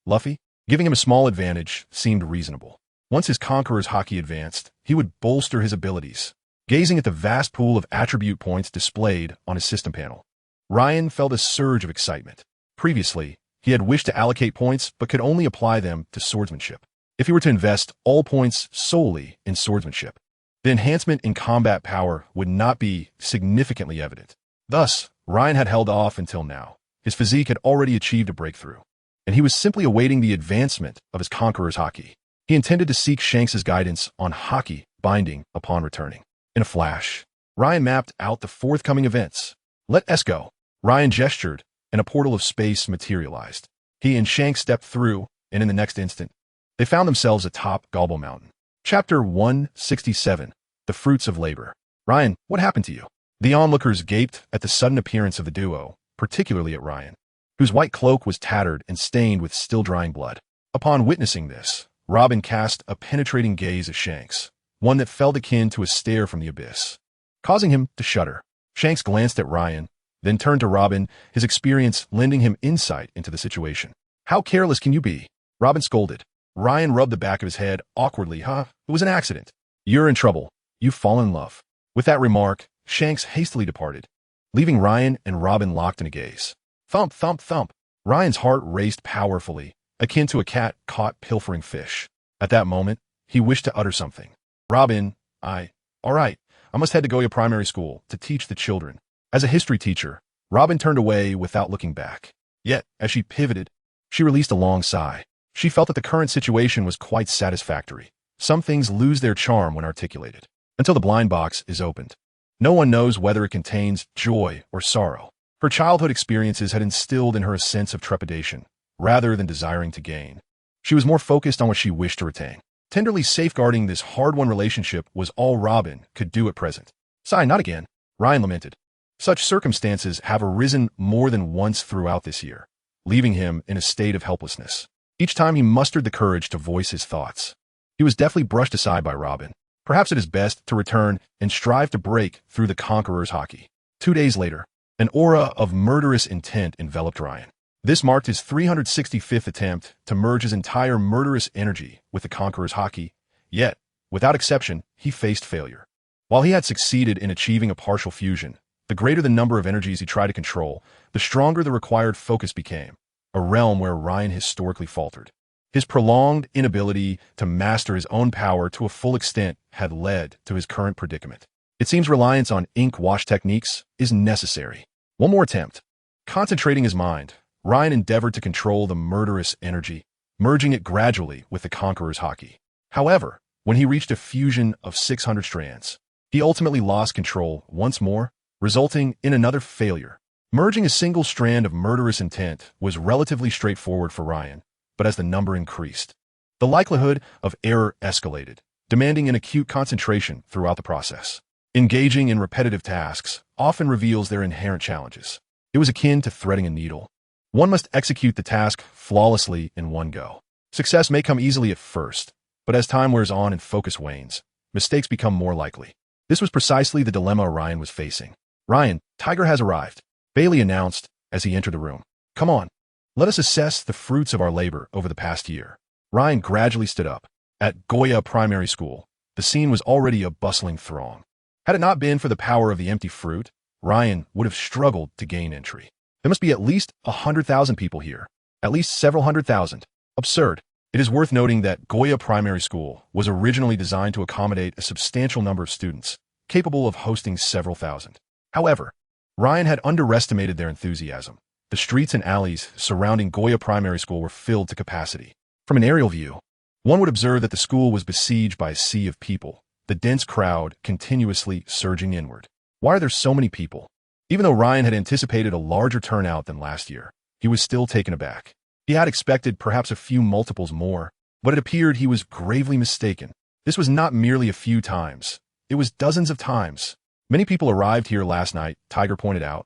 Luffy? Giving him a small advantage seemed reasonable. Once his Conqueror's haki advanced, he would bolster his abilities. Gazing at the vast pool of attribute points displayed on his system panel, Ryan felt a surge of excitement. Previously, he had wished to allocate points but could only apply them to swordsmanship. If he were to invest all points solely in swordsmanship, the enhancement in combat power would not be significantly evident. Thus, Ryan had held off until now. His physique had already achieved a breakthrough, and he was simply awaiting the advancement of his Conqueror's haki. He intended to seek Shanks' guidance on haki binding upon returning. In a flash, Ryan mapped out the forthcoming events. Let us go. Ryan gestured, and a portal of space materialized. He and Shanks stepped through, and in the next instant, they found themselves atop Gobble Mountain. Chapter 167, The Fruits of Labor. Ryan, what happened to you? The onlookers gaped at the sudden appearance of the duo, particularly at Ryan, whose white cloak was tattered and stained with still-drying blood. Upon witnessing this, Robin cast a penetrating gaze at Shanks, one that felt akin to a stare from the abyss, causing him to shudder. Shanks glanced at Ryan, then turned to Robin, his experience lending him insight into the situation. How careless can you be? Robin scolded. Ryan rubbed the back of his head awkwardly. It was an accident. You're in trouble. You've fallen in love. With that remark, Shanks hastily departed, leaving Ryan and Robin locked in a gaze. Thump, thump, thump. Ryan's heart raced powerfully, akin to a cat caught pilfering fish. At that moment, he wished to utter something. Robin, all right, I must head to Goya Primary School to teach the children. As a history teacher, Robin turned away without looking back. Yet, as she pivoted, she released a long sigh. She felt that the current situation was quite satisfactory. Some things lose their charm when articulated, until the blind box is opened. No one knows whether it contains joy or sorrow. Her childhood experiences had instilled in her a sense of trepidation, rather than desiring to gain. She was more focused on what she wished to retain. Tenderly safeguarding this hard-won relationship was all Robin could do at present. Sigh, not again, Ryan lamented. Such circumstances have arisen more than once throughout this year, leaving him in a state of helplessness. Each time he mustered the courage to voice his thoughts, he was deftly brushed aside by Robin. Perhaps it is best to return and strive to break through the Conqueror's haki. 2 days later, an aura of murderous intent enveloped Ryan. This marked his 365th attempt to merge his entire murderous energy with the Conqueror's haki, yet, without exception, he faced failure. While he had succeeded in achieving a partial fusion, the greater the number of energies he tried to control, the stronger the required focus became, a realm where Ryan historically faltered. His prolonged inability to master his own power to a full extent had led to his current predicament. It seems reliance on ink wash techniques is necessary. One more attempt. Concentrating his mind, Ryan endeavored to control the murderous energy, merging it gradually with the Conqueror's haki. However, when he reached a fusion of 600 strands, he ultimately lost control once more, resulting in another failure. Merging a single strand of murderous intent was relatively straightforward for Ryan, but as the number increased, the likelihood of error escalated, demanding an acute concentration throughout the process. Engaging in repetitive tasks often reveals their inherent challenges. It was akin to threading a needle. One must execute the task flawlessly in one go. Success may come easily at first, but as time wears on and focus wanes, mistakes become more likely. This was precisely the dilemma Ryan was facing. "Ryan, Tiger has arrived," Bailey announced as he entered the room. "Come on, let us assess the fruits of our labor over the past year." Ryan gradually stood up. At Goya Primary School, the scene was already a bustling throng. Had it not been for the power of the empty fruit, Ryan would have struggled to gain entry. There must be at least 100,000 people here. At least several 100,000. Absurd. It is worth noting that Goya Primary School was originally designed to accommodate a substantial number of students, capable of hosting several thousand. However, Ryan had underestimated their enthusiasm. The streets and alleys surrounding Goya Primary School were filled to capacity. From an aerial view, one would observe that the school was besieged by a sea of people, the dense crowd continuously surging inward. Why are there so many people? Even though Ryan had anticipated a larger turnout than last year, he was still taken aback. He had expected perhaps a few multiples more, but it appeared he was gravely mistaken. This was not merely a few times. It was dozens of times. Many people arrived here last night, Tiger pointed out,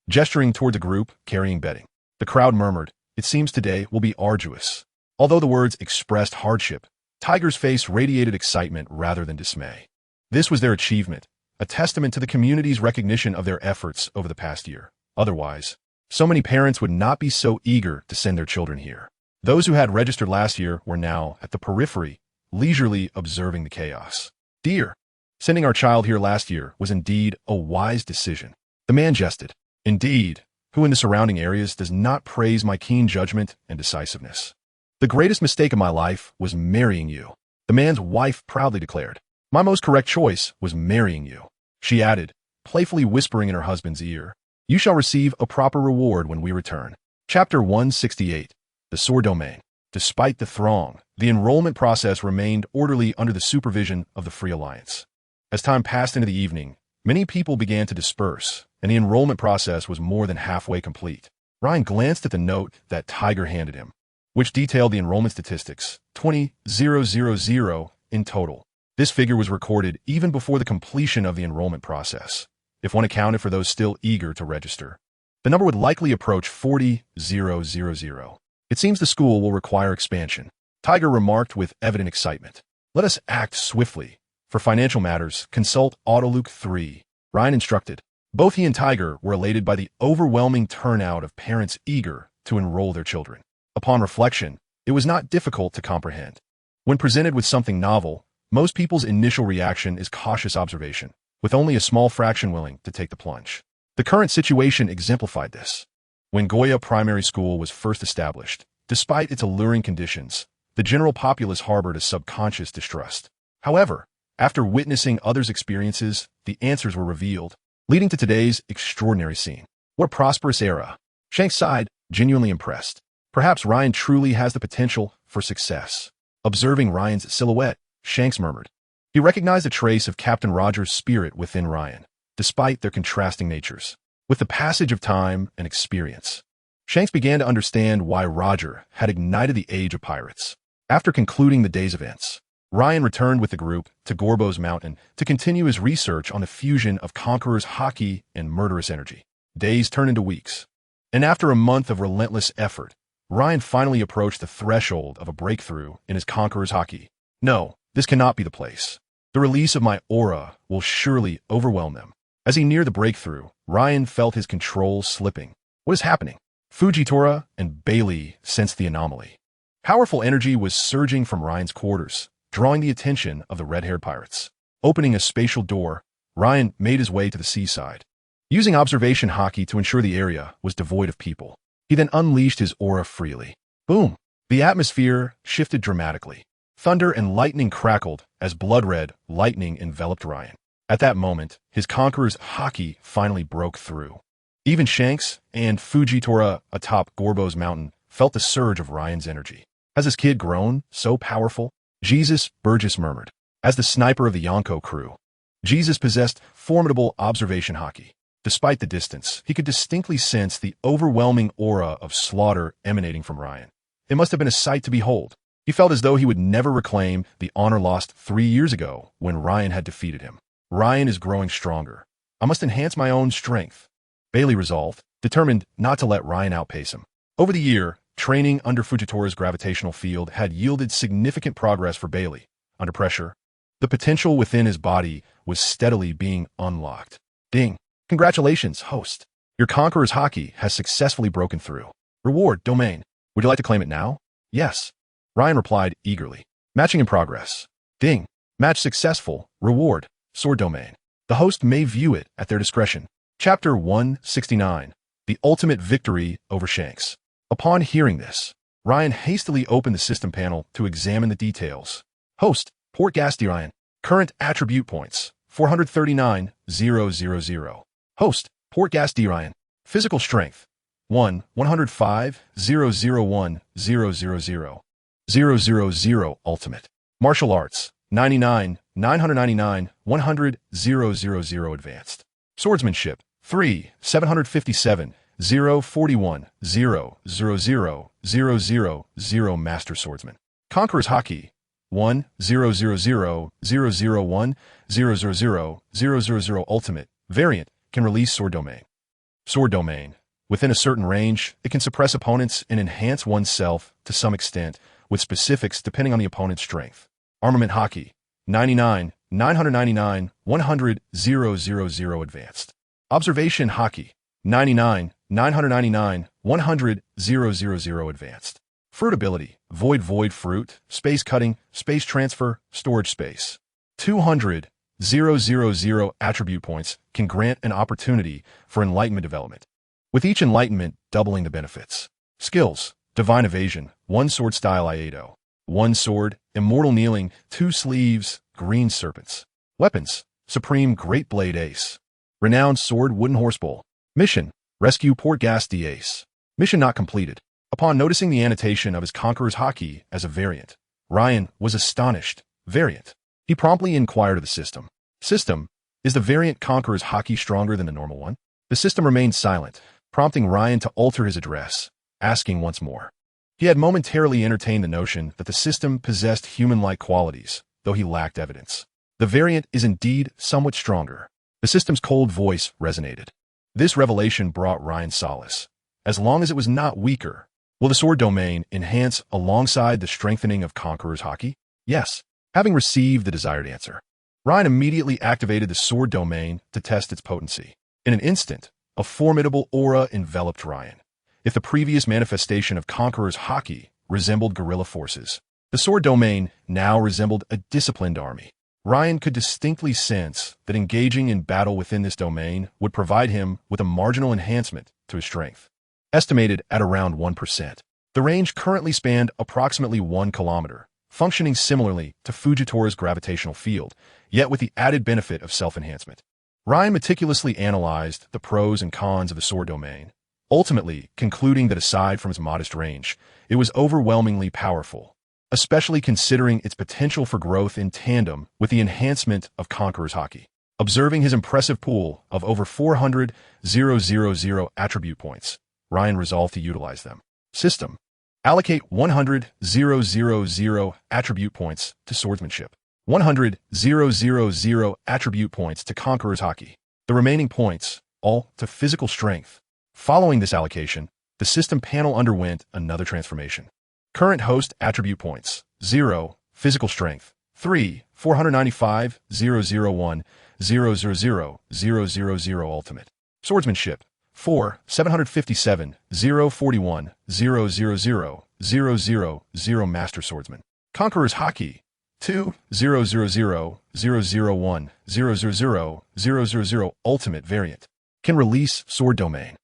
gesturing towards a group carrying bedding. The crowd murmured, "It seems today will be arduous." Although the words expressed hardship, Tiger's face radiated excitement rather than dismay. This was their achievement, a testament to the community's recognition of their efforts over the past year. Otherwise, so many parents would not be so eager to send their children here. Those who had registered last year were now at the periphery, leisurely observing the chaos. "Dear, sending our child here last year was indeed a wise decision." The man jested. "Indeed, who in the surrounding areas does not praise my keen judgment and decisiveness? The greatest mistake of my life was marrying you," the man's wife proudly declared. "My most correct choice was marrying you," she added, playfully whispering in her husband's ear. "You shall receive a proper reward when we return." Chapter 168. The Sword Domain. Despite the throng, the enrollment process remained orderly under the supervision of the Free Alliance. As time passed into the evening, many people began to disperse, and the enrollment process was more than halfway complete. Ryan glanced at the note that Tiger handed him, which detailed the enrollment statistics, 20,000 in total. This figure was recorded even before the completion of the enrollment process. If one accounted for those still eager to register, the number would likely approach 40,000. "It seems the school will require expansion," Tiger remarked with evident excitement. "Let us act swiftly. For financial matters, consult Autoluke 3, Ryan instructed. Both he and Tiger were elated by the overwhelming turnout of parents eager to enroll their children. Upon reflection, it was not difficult to comprehend. When presented with something novel, most people's initial reaction is cautious observation, with only a small fraction willing to take the plunge. The current situation exemplified this. When Goya Primary School was first established, despite its alluring conditions, the general populace harbored a subconscious distrust. However, after witnessing others' experiences, the answers were revealed, leading to today's extraordinary scene. What a prosperous era. Shanks sighed, genuinely impressed. Perhaps Ryan truly has the potential for success. Observing Ryan's silhouette, Shanks murmured. He recognized a trace of Captain Roger's spirit within Ryan, despite their contrasting natures. With the passage of time and experience, Shanks began to understand why Roger had ignited the age of pirates. After concluding the day's events, Ryan returned with the group to Gorbo's Mountain to continue his research on the fusion of Conqueror's haki and murderous energy. Days turned into weeks, and after a month of relentless effort, Ryan finally approached the threshold of a breakthrough in his Conqueror's haki. No, this cannot be the place. The release of my aura will surely overwhelm them. As he neared the breakthrough, Ryan felt his control slipping. What is happening? Fujitora and Bailey sensed the anomaly. Powerful energy was surging from Ryan's quarters, drawing the attention of the red-haired pirates. Opening a spatial door, Ryan made his way to the seaside. Using observation haki to ensure the area was devoid of people, he then unleashed his aura freely. Boom! The atmosphere shifted dramatically. Thunder and lightning crackled as blood-red lightning enveloped Ryan. At that moment, his conqueror's haki finally broke through. Even Shanks and Fujitora atop Gorbo's mountain felt the surge of Ryan's energy. Has this kid grown so powerful? Jesus, Burgess murmured. As the sniper of the Yonko crew, Jesus possessed formidable observation haki. Despite the distance, he could distinctly sense the overwhelming aura of slaughter emanating from Ryan. It must have been a sight to behold. He felt as though he would never reclaim the honor lost 3 years ago when Ryan had defeated him. Ryan is growing stronger. I must enhance my own strength, Bailey resolved, determined not to let Ryan outpace him. Over the year, training under Fujitora's gravitational field had yielded significant progress for Bailey. Under pressure, the potential within his body was steadily being unlocked. Ding! Congratulations, host. Your conqueror's haki has successfully broken through. Reward, domain. Would you like to claim it now? Yes. Ryan replied eagerly. Matching in progress. Ding. Match successful. Reward. Sword domain. The host may view it at their discretion. Chapter 169. The Ultimate Victory over Shanks. Upon hearing this, Ryan hastily opened the system panel to examine the details. Host, Portgas D. Ryan. Current attribute points, 439,000. Host, Portgas D. Ryan. Physical strength, 1, 105,001,000. 000 Ultimate. Martial arts, 99, 999, 100, 000 Advanced. Swordsmanship, 3, 757, 041, 000, 000 Master Swordsman. Conqueror's haki, 1, 000, 001, 000, 000 Ultimate. Variant, can release sword domain. Sword domain. Within a certain range, it can suppress opponents and enhance oneself to some extent, with specifics depending on the opponent's strength. Armament haki, 99, 999, 100, 000 Advanced. Observation haki, 99, 999, 100, 000 Advanced. Fruit ability, void fruit, space cutting, space transfer, storage space. 200, 000 attribute points can grant an opportunity for enlightenment development, with each enlightenment doubling the benefits. Skills, divine evasion, 1 sword style Iato, 1 sword, immortal kneeling, 2 sleeves, green serpents. Weapons, supreme great blade ace, renowned sword wooden horse bowl. Mission, rescue Portgas D ace. Mission not completed. Upon noticing the annotation of his conqueror's haki as a variant, Ryan was astonished. Variant. He promptly inquired of the system. System, is the variant conqueror's haki stronger than the normal one? The system remained silent, prompting Ryan to alter his address, asking once more. He had momentarily entertained the notion that the system possessed human-like qualities, though he lacked evidence. The variant is indeed somewhat stronger. The system's cold voice resonated. This revelation brought Ryan solace. As long as it was not weaker, will the sword domain enhance alongside the strengthening of conqueror's haki? Yes. Having received the desired answer, Ryan immediately activated the sword domain to test its potency. In an instant, a formidable aura enveloped Ryan. If the previous manifestation of conqueror's haki resembled guerrilla forces, the sword domain now resembled a disciplined army. Ryan could distinctly sense that engaging in battle within this domain would provide him with a marginal enhancement to his strength, estimated at around 1%. The range currently spanned approximately 1 kilometer, functioning similarly to Fujitora's gravitational field, yet with the added benefit of self-enhancement. Ryan meticulously analyzed the pros and cons of the sword domain, ultimately concluding that aside from its modest range, it was overwhelmingly powerful, especially considering its potential for growth in tandem with the enhancement of conqueror's haki. Observing his impressive pool of over 400,000 attribute points, Ryan resolved to utilize them. System. Allocate 100,000 attribute points to swordsmanship, 100,000 attribute points to conqueror's haki. The remaining points, all to physical strength. Following this allocation, the system panel underwent another transformation. Current host attribute points, 0, physical strength, 3, 495,001, 000 ultimate. Swordsmanship, 4. 757, 041, 000, 000 Master Swordsman. Conqueror's Haki. 2. 000, 001, 000, Ultimate Variant. Can release Sword Domain.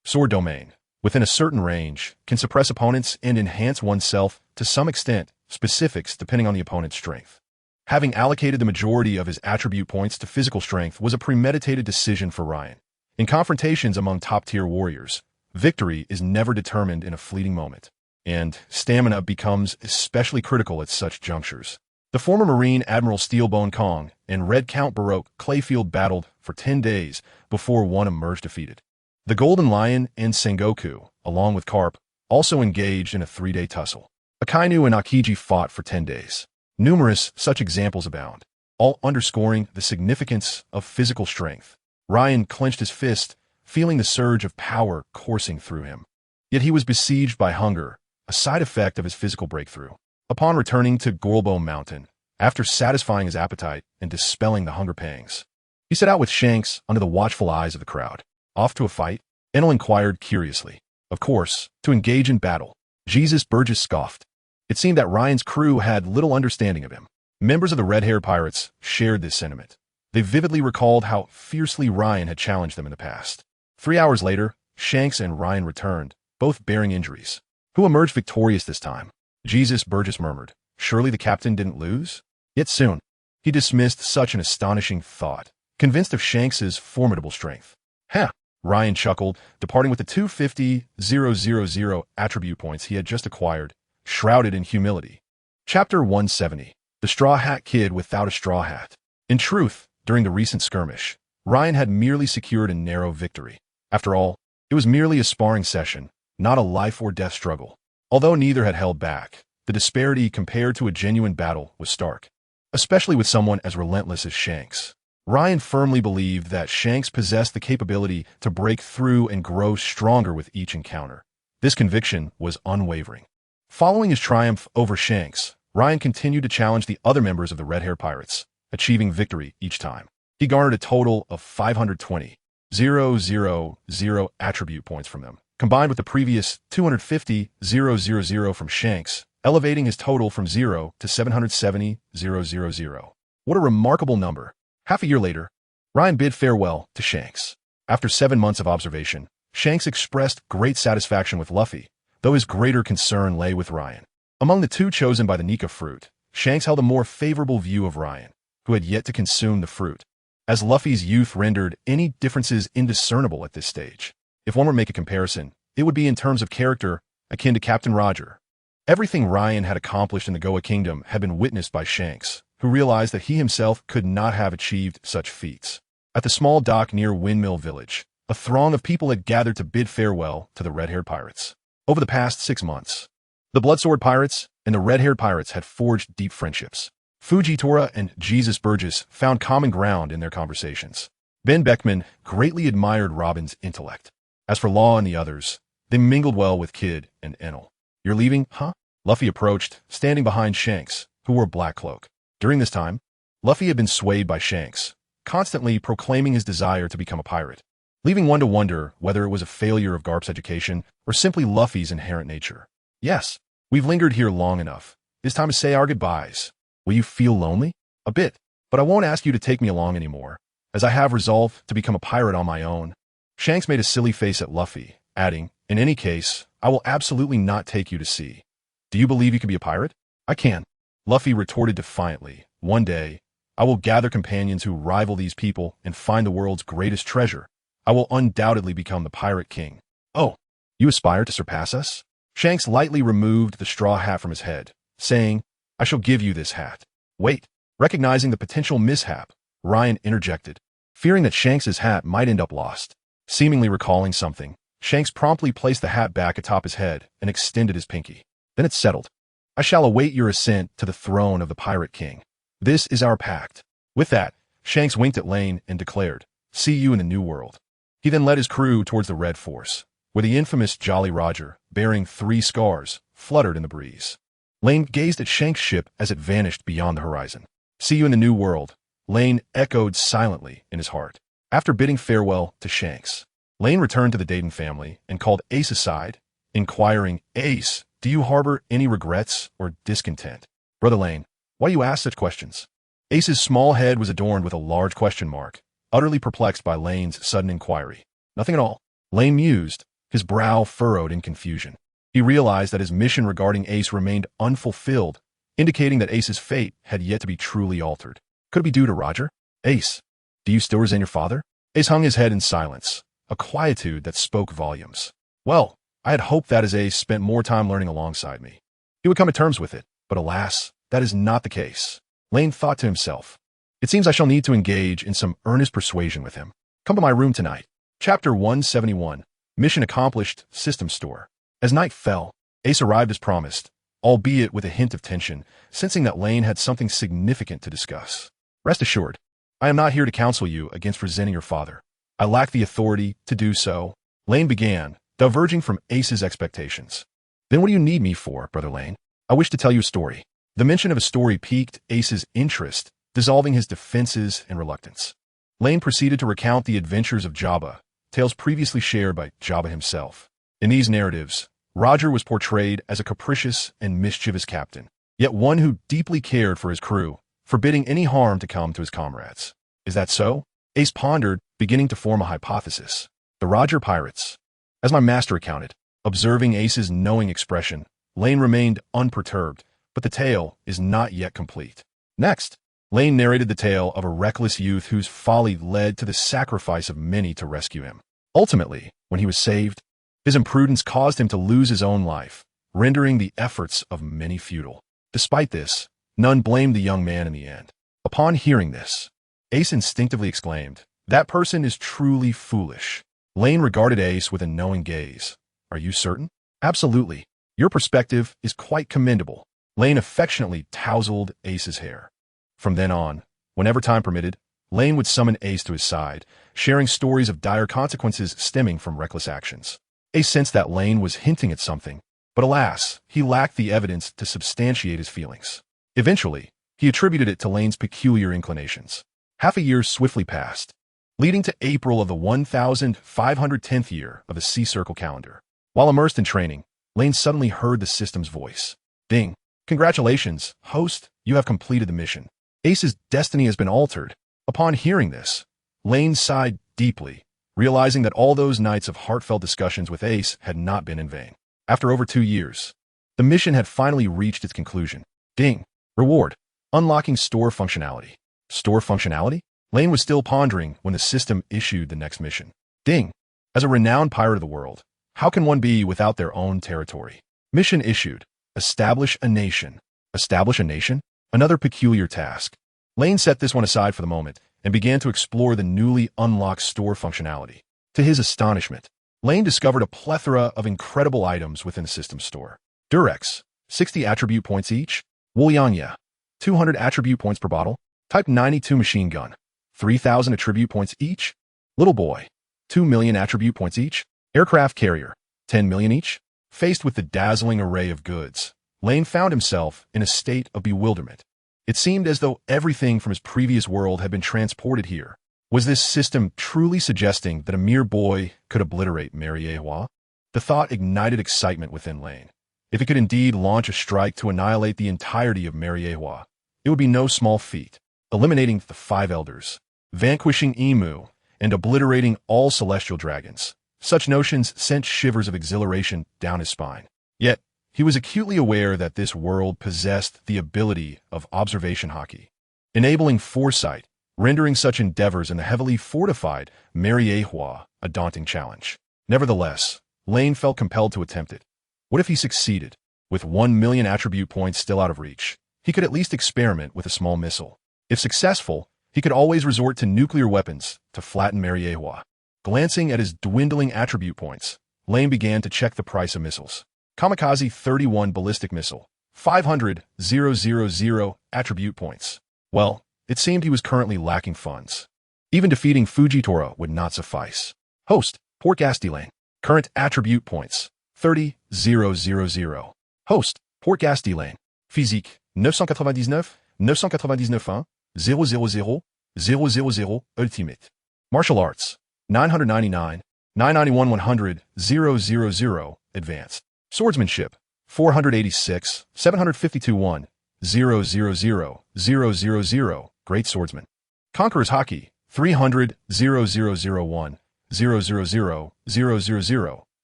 Sword Domain, within a certain range, can suppress opponents and enhance oneself to some extent, specifics depending on the opponent's strength. Having allocated the majority of his attribute points to physical strength was a premeditated decision for Ryan. In confrontations among top-tier warriors, victory is never determined in a fleeting moment, and stamina becomes especially critical at such junctures. The former Marine Admiral Steelbone Kong and Red Count Baroque Clayfield battled for 10 days before one emerged defeated. The Golden Lion and Sengoku, along with Carp, also engaged in a 3-day tussle. Akainu and Akiji fought for 10 days. Numerous such examples abound, all underscoring the significance of physical strength. Ryan clenched his fist, feeling the surge of power coursing through him. Yet he was besieged by hunger, a side effect of his physical breakthrough. Upon returning to Gorlbo Mountain, after satisfying his appetite and dispelling the hunger pangs, he set out with Shanks under the watchful eyes of the crowd. Off to a fight? Enel inquired curiously. Of course, to engage in battle. Jesus Burgess scoffed. It seemed that Ryan's crew had little understanding of him. Members of the red-haired pirates shared this sentiment. They vividly recalled how fiercely Ryan had challenged them in the past. 3 hours later, Shanks and Ryan returned, both bearing injuries. Who emerged victorious this time? Jesus Burgess murmured. Surely the captain didn't lose? Yet soon, he dismissed such an astonishing thought, convinced of Shanks's formidable strength. Heh! Ryan chuckled, departing with the 250,000 attribute points he had just acquired, shrouded in humility. Chapter 170. The Straw Hat Kid Without a Straw Hat. In truth, during the recent skirmish, Ryan had merely secured a narrow victory. After all, it was merely a sparring session, not a life-or-death struggle. Although neither had held back, the disparity compared to a genuine battle was stark, especially with someone as relentless as Shanks. Ryan firmly believed that Shanks possessed the capability to break through and grow stronger with each encounter. This conviction was unwavering. Following his triumph over Shanks, Ryan continued to challenge the other members of the Red-Haired Pirates, achieving victory each time. He garnered a total of 520,000 attribute points from them, combined with the previous 250,000 from Shanks, elevating his total from 0 to 770,000. What a remarkable number. Half a year later, Ryan bid farewell to Shanks. After 7 months of observation, Shanks expressed great satisfaction with Luffy, though his greater concern lay with Ryan. Among the two chosen by the Nika fruit, Shanks held a more favorable view of Ryan, who had yet to consume the fruit, as Luffy's youth rendered any differences indiscernible at this stage. If one were to make a comparison, it would be in terms of character, akin to Captain Roger. Everything Ryan had accomplished in the Goa Kingdom had been witnessed by Shanks, who realized that he himself could not have achieved such feats. At the small dock near Windmill Village, a throng of people had gathered to bid farewell to the red-haired pirates. Over the past 6 months, the Bloodsword Pirates and the red-haired pirates had forged deep friendships. Fujitora and Jesus Burgess found common ground in their conversations. Ben Beckman greatly admired Robin's intellect. As for Law and the others, they mingled well with Kid and Enel. You're leaving, huh? Luffy approached, standing behind Shanks, who wore a black cloak. During this time, Luffy had been swayed by Shanks, constantly proclaiming his desire to become a pirate, leaving one to wonder whether it was a failure of Garp's education or simply Luffy's inherent nature. Yes, we've lingered here long enough. It's time to say our goodbyes. Will you feel lonely? A bit, but I won't ask you to take me along anymore, as I have resolved to become a pirate on my own. Shanks made a silly face at Luffy, adding, in any case, I will absolutely not take you to sea. Do you believe you can be a pirate? I can. Luffy retorted defiantly, one day, I will gather companions who rival these people and find the world's greatest treasure. I will undoubtedly become the Pirate King. Oh, you aspire to surpass us? Shanks lightly removed the straw hat from his head, saying, I shall give you this hat. Wait. Recognizing the potential mishap, Ryan interjected, fearing that Shanks's hat might end up lost. Seemingly recalling something, Shanks promptly placed the hat back atop his head and extended his pinky. Then it settled. I shall await your ascent to the throne of the Pirate King. This is our pact. With that, Shanks winked at Lain and declared, see you in the New World. He then led his crew towards the Red Force, where the infamous Jolly Roger, bearing 3 scars, fluttered in the breeze. Lain gazed at Shanks' ship as it vanished beyond the horizon. See you in the New World, Lain echoed silently in his heart. After bidding farewell to Shanks, Lain returned to the Dayton family and called Ace aside, inquiring, Ace, do you harbor any regrets or discontent? Brother Lain, why do you ask such questions? Ace's small head was adorned with a large question mark, utterly perplexed by Lain's sudden inquiry. Nothing at all. Lain mused, his brow furrowed in confusion. He realized that his mission regarding Ace remained unfulfilled, indicating that Ace's fate had yet to be truly altered. Could it be due to Roger? Ace, do you still resent your father? Ace hung his head in silence, a quietude that spoke volumes. Well, I had hoped that as Ace spent more time learning alongside me, he would come to terms with it, but alas, that is not the case. Lain thought to himself, it seems I shall need to engage in some earnest persuasion with him. Come to my room tonight. Chapter 171, Mission Accomplished, System Store. As night fell, Ace arrived as promised, albeit with a hint of tension, sensing that Lain had something significant to discuss. Rest assured, I am not here to counsel you against resenting your father. I lack the authority to do so. Lain began, diverging from Ace's expectations. Then what do you need me for, Brother Lain? I wish to tell you a story. The mention of a story piqued Ace's interest, dissolving his defenses and reluctance. Lain proceeded to recount the adventures of Jabba, tales previously shared by Jabba himself. In these narratives, Roger was portrayed as a capricious and mischievous captain, yet one who deeply cared for his crew, forbidding any harm to come to his comrades. Is that so? Ace pondered, beginning to form a hypothesis. The Roger pirates. As my master recounted, observing Ace's knowing expression, Lain remained unperturbed, but the tale is not yet complete. Next, Lain narrated the tale of a reckless youth whose folly led to the sacrifice of many to rescue him. Ultimately, when he was saved, his imprudence caused him to lose his own life, rendering the efforts of many futile. Despite this, none blamed the young man in the end. Upon hearing this, Ace instinctively exclaimed, that person is truly foolish. Lain regarded Ace with a knowing gaze. Are you certain? Absolutely. Your perspective is quite commendable. Lain affectionately tousled Ace's hair. From then on, whenever time permitted, Lain would summon Ace to his side, sharing stories of dire consequences stemming from reckless actions. Ace sensed that Lain was hinting at something, but alas, he lacked the evidence to substantiate his feelings. Eventually, he attributed it to Lain's peculiar inclinations. Half a year swiftly passed, leading to April of the 1510th year of the Sea Circle calendar. While immersed in training, Lain suddenly heard the system's voice. Ding! Congratulations, host, you have completed the mission. Ace's destiny has been altered. Upon hearing this, Lain sighed deeply, realizing that all those nights of heartfelt discussions with Ace had not been in vain. After over 2 years, the mission had finally reached its conclusion. Ding! Reward. Unlocking store functionality. Store functionality? Lain was still pondering when the system issued the next mission. Ding! As a renowned pirate of the world, how can one be without their own territory? Mission issued. Establish a nation. Establish a nation? Another peculiar task. Lain set this one aside for the moment and began to explore the newly unlocked store functionality. To his astonishment, Lain discovered a plethora of incredible items within the system store. Durex, 60 attribute points each. Woolyanya, 200 attribute points per bottle. Type 92 machine gun, 3,000 attribute points each. Little boy, 2 million attribute points each. Aircraft carrier, 10 million each. Faced with the dazzling array of goods, Lain found himself in a state of bewilderment. It seemed as though everything from his previous world had been transported here. Was this system truly suggesting that a mere boy could obliterate Mariewa? The thought ignited excitement within Lain. If it could indeed launch a strike to annihilate the entirety of Mariewa, it would be no small feat, eliminating the 5 elders, vanquishing Emu, and obliterating all celestial dragons. Such notions sent shivers of exhilaration down his spine. Yet, he was acutely aware that this world possessed the ability of observation hockey, enabling foresight, rendering such endeavors in the heavily fortified Mariewa a daunting challenge. Nevertheless, Lain felt compelled to attempt it. What if he succeeded? With 1 million attribute points still out of reach, he could at least experiment with a small missile. If successful, he could always resort to nuclear weapons to flatten Mariewa. Glancing at his dwindling attribute points, Lain began to check the price of missiles. Kamikaze 31 ballistic missile, 500,000 attribute points. Well, it seemed he was currently lacking funds. Even defeating Fujitora would not suffice. Host, Portgas D. Lain. Current attribute points, 30,000. Host, Portgas D. Lain. Physique, 999, 999 000, 000, ultimate. Martial arts, 999, 991-100-000 Advanced. Swordsmanship 486, 752-1, 000-000 Great Swordsman. Conqueror's Haki 300-0001, 000-000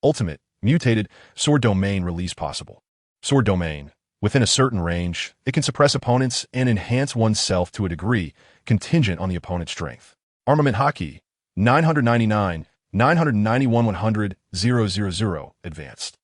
Ultimate, Mutated, Sword Domain Release Possible. Sword Domain. Within a certain range, it can suppress opponents and enhance oneself to a degree, contingent on the opponent's strength. Armament Haki 999, 991-100-000 Advanced.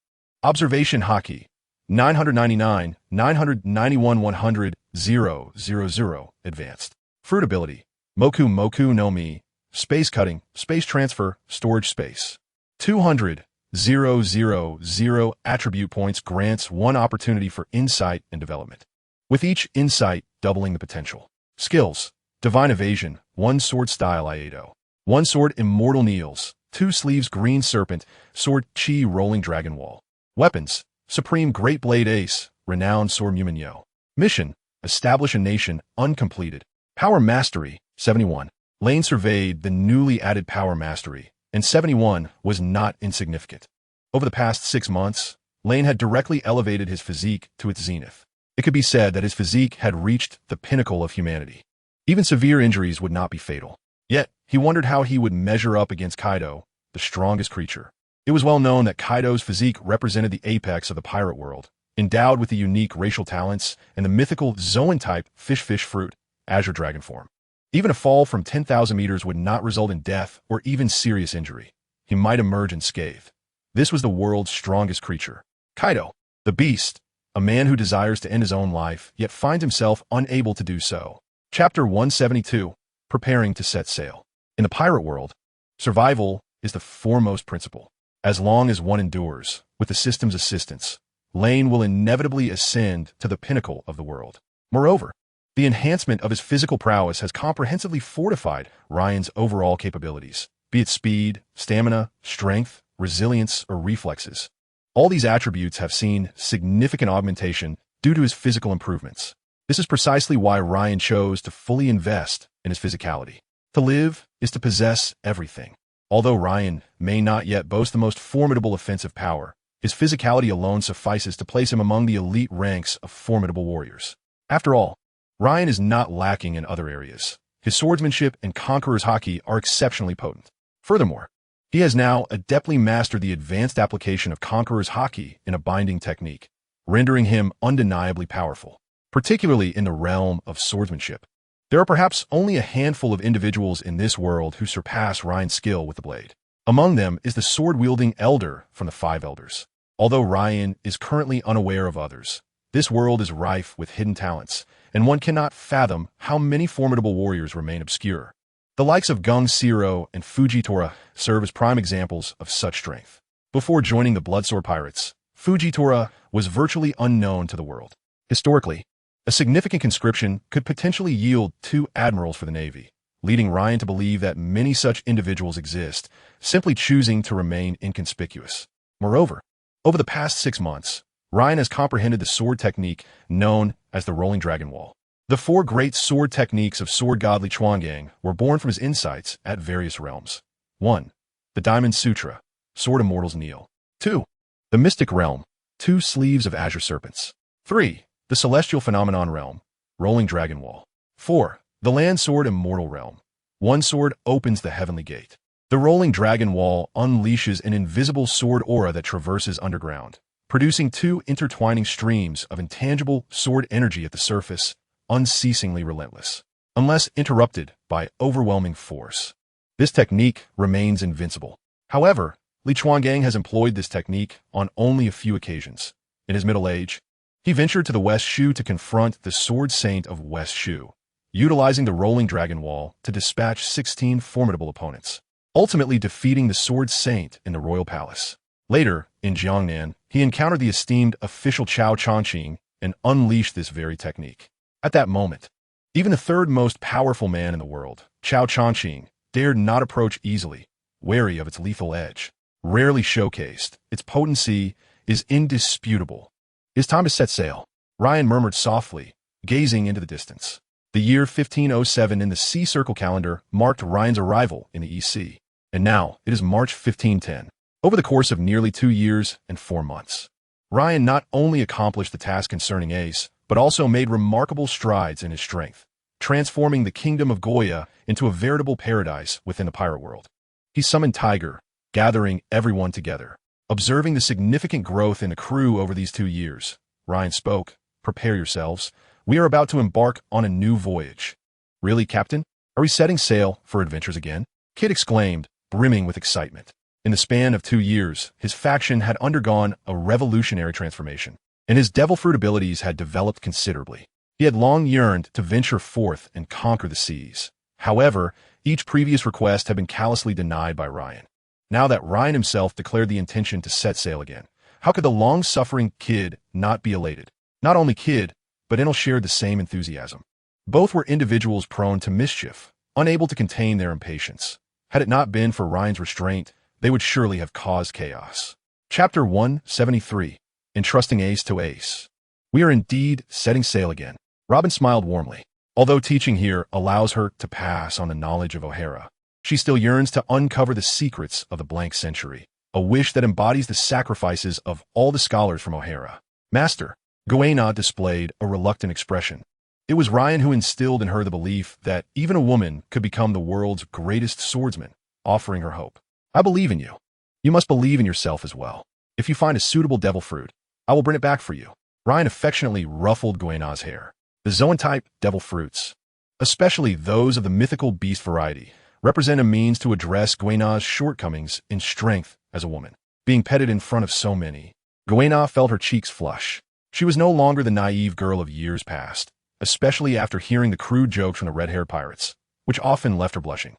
Observation Haki 999, 991-100-000 Advanced. Fruit Ability Moku Moku no Mi, Space Cutting, Space Transfer, Storage Space. 200, 000 Attribute Points grants one opportunity for insight and development, with each insight doubling the potential. Skills Divine Evasion, 1 Sword Style Iato. 1 Sword Immortal Kneels, 2 Sleeves Green Serpent, Sword Chi Rolling Dragon Wall. Weapons Supreme Great Blade Ace, Renowned Sword Muminyo. Mission Establish a Nation Uncompleted. Power Mastery 71. Lain surveyed the newly added Power Mastery, and 71 was not insignificant. Over the past 6 months, Lain had directly elevated his physique to its zenith. It could be said that his physique had reached the pinnacle of humanity. Even severe injuries would not be fatal. Yet, he wondered how he would measure up against Kaido, the strongest creature. It was well known that Kaido's physique represented the apex of the pirate world, endowed with the unique racial talents and the mythical Zoan-type fish fruit, Azure Dragon form. Even a fall from 10,000 meters would not result in death or even serious injury. He might emerge unscathed. This was the world's strongest creature. Kaido, the Beast, a man who desires to end his own life, yet finds himself unable to do so. Chapter 172, Preparing to Set Sail. In the pirate world, survival is the foremost principle. As long as one endures, with the system's assistance, Lain will inevitably ascend to the pinnacle of the world. Moreover, the enhancement of his physical prowess has comprehensively fortified Ryan's overall capabilities, be it speed, stamina, strength, resilience, or reflexes. All these attributes have seen significant augmentation due to his physical improvements. This is precisely why Ryan chose to fully invest in his physicality. To live is to possess everything. Although Ryan may not yet boast the most formidable offensive power, his physicality alone suffices to place him among the elite ranks of formidable warriors. After all, Ryan is not lacking in other areas. His swordsmanship and Conqueror's Haki are exceptionally potent. Furthermore, he has now adeptly mastered the advanced application of Conqueror's Haki in a binding technique, rendering him undeniably powerful, particularly in the realm of swordsmanship. There are perhaps only a handful of individuals in this world who surpass Ryan's skill with the blade. Among them is the sword-wielding Elder from the Five Elders. Although Ryan is currently unaware of others, this world is rife with hidden talents, and one cannot fathom how many formidable warriors remain obscure. The likes of Gung Siro and Fujitora serve as prime examples of such strength. Before joining the Bloodsword Pirates, Fujitora was virtually unknown to the world. Historically, a significant conscription could potentially yield 2 admirals for the Navy, leading Ryan to believe that many such individuals exist, simply choosing to remain inconspicuous. Moreover, over the past 6 months, Ryan has comprehended the sword technique known as the Rolling Dragon Wall. The 4 great sword techniques of sword god Li Chuangang were born from his insights at various realms. 1. The Diamond Sutra, Sword Immortals Kneel. 2. The Mystic Realm, 2 Sleeves of Azure Serpents. 3. The Celestial Phenomenon Realm, Rolling Dragon Wall. 4. The Land Sword Immortal Realm. 1 sword opens the Heavenly Gate. The Rolling Dragon Wall unleashes an invisible sword aura that traverses underground, producing 2 intertwining streams of intangible sword energy at the surface, unceasingly relentless, unless interrupted by overwhelming force. This technique remains invincible. However, Li Chuangang has employed this technique on only a few occasions. In his middle age, he ventured to the West Shu to confront the Sword Saint of West Shu, utilizing the Rolling Dragon Wall to dispatch 16 formidable opponents, ultimately defeating the Sword Saint in the Royal Palace. Later, in Jiangnan, he encountered the esteemed official Cao Changqing and unleashed this very technique. At that moment, even the 3rd most powerful man in the world, Cao Changqing, dared not approach easily, wary of its lethal edge. Rarely showcased, its potency is indisputable. "It's time to set sail," Ryan murmured softly, gazing into the distance. The year 1507 in the Sea Circle calendar marked Ryan's arrival in the East Sea. And now, it is March 1510. Over the course of nearly 2 years and 4 months, Ryan not only accomplished the task concerning Ace, but also made remarkable strides in his strength, transforming the kingdom of Goya into a veritable paradise within the pirate world. He summoned Tiger, gathering everyone together. Observing the significant growth in the crew over these 2 years, Ryan spoke, "Prepare yourselves. We are about to embark on a new voyage." "Really, Captain? Are we setting sail for adventures again?" Kid exclaimed, brimming with excitement. In the span of 2 years, his faction had undergone a revolutionary transformation, and his devil fruit abilities had developed considerably. He had long yearned to venture forth and conquer the seas. However, each previous request had been callously denied by Ryan. Now that Ryan himself declared the intention to set sail again, how could the long-suffering Kid not be elated? Not only Kid, but Enel shared the same enthusiasm. Both were individuals prone to mischief, unable to contain their impatience. Had it not been for Ryan's restraint, they would surely have caused chaos. Chapter 173. Entrusting Ace to Ace. We are indeed setting sail again. Robin smiled warmly. Although teaching here allows her to pass on the knowledge of O'Hara, she still yearns to uncover the secrets of the blank century, a wish that embodies the sacrifices of all the scholars from O'Hara. Master, Goena displayed a reluctant expression. It was Ryan who instilled in her the belief that even a woman could become the world's greatest swordsman, offering her hope. "I believe in you. You must believe in yourself as well. If you find a suitable devil fruit, I will bring it back for you." Ryan affectionately ruffled Goena's hair. The Zoan-type devil fruits, especially those of the mythical beast variety, represent a means to address Goena's shortcomings in strength as a woman. Being petted in front of so many, Goena felt her cheeks flush. She was no longer the naive girl of years past, especially after hearing the crude jokes from the red-haired pirates, which often left her blushing.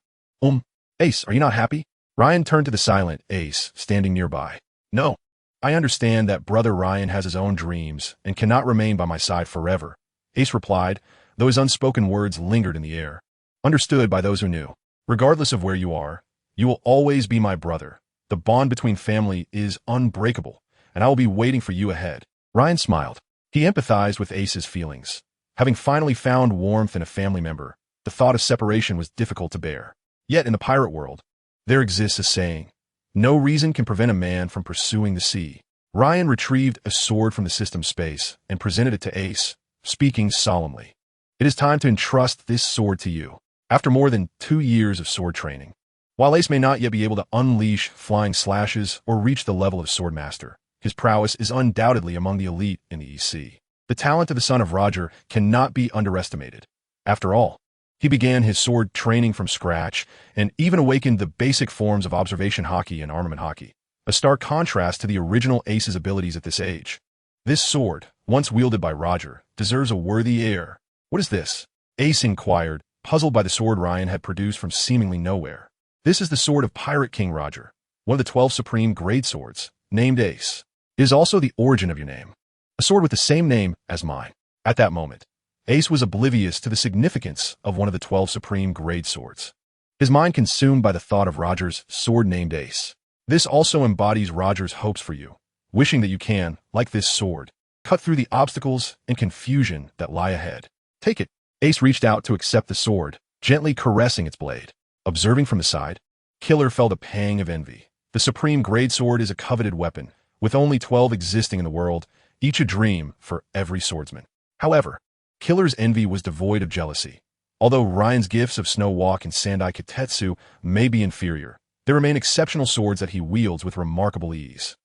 Ace, are you not happy?" Ryan turned to the silent Ace, standing nearby. "No. I understand that brother Ryan has his own dreams and cannot remain by my side forever," Ace replied, though his unspoken words lingered in the air. "Understood by those who knew. Regardless of where you are, you will always be my brother. The bond between family is unbreakable, and I will be waiting for you ahead." Ryan smiled. He empathized with Ace's feelings. Having finally found warmth in a family member, the thought of separation was difficult to bear. Yet in the pirate world, there exists a saying, "No reason can prevent a man from pursuing the sea." Ryan retrieved a sword from the system space and presented it to Ace, speaking solemnly. "It is time to entrust this sword to you. After more than 2 years of sword training, while Ace may not yet be able to unleash flying slashes or reach the level of swordmaster, his prowess is undoubtedly among the elite in the EC. The talent of the son of Roger cannot be underestimated. After all, he began his sword training from scratch and even awakened the basic forms of observation hockey and armament hockey, a stark contrast to the original Ace's abilities at this age. This sword, once wielded by Roger, deserves a worthy heir. "What is this?" Ace inquired, puzzled by the sword Ryan had produced from seemingly nowhere. "This is the sword of Pirate King Roger, one of the 12 supreme grade swords, named Ace. It is also the origin of your name. A sword with the same name as mine." At that moment, Ace was oblivious to the significance of one of the 12 supreme grade swords. His mind consumed by the thought of Roger's sword named Ace. This also embodies Roger's hopes for you, wishing that you can, like this sword, cut through the obstacles and confusion that lie ahead. "Take it." Ace reached out to accept the sword, gently caressing its blade. Observing from the side, Killer felt a pang of envy. The supreme grade sword is a coveted weapon, with only 12 existing in the world, each a dream for every swordsman. However, Killer's envy was devoid of jealousy. Although Ryan's gifts of Snow Walk and Sandai Kitetsu may be inferior, there remain exceptional swords that he wields with remarkable ease.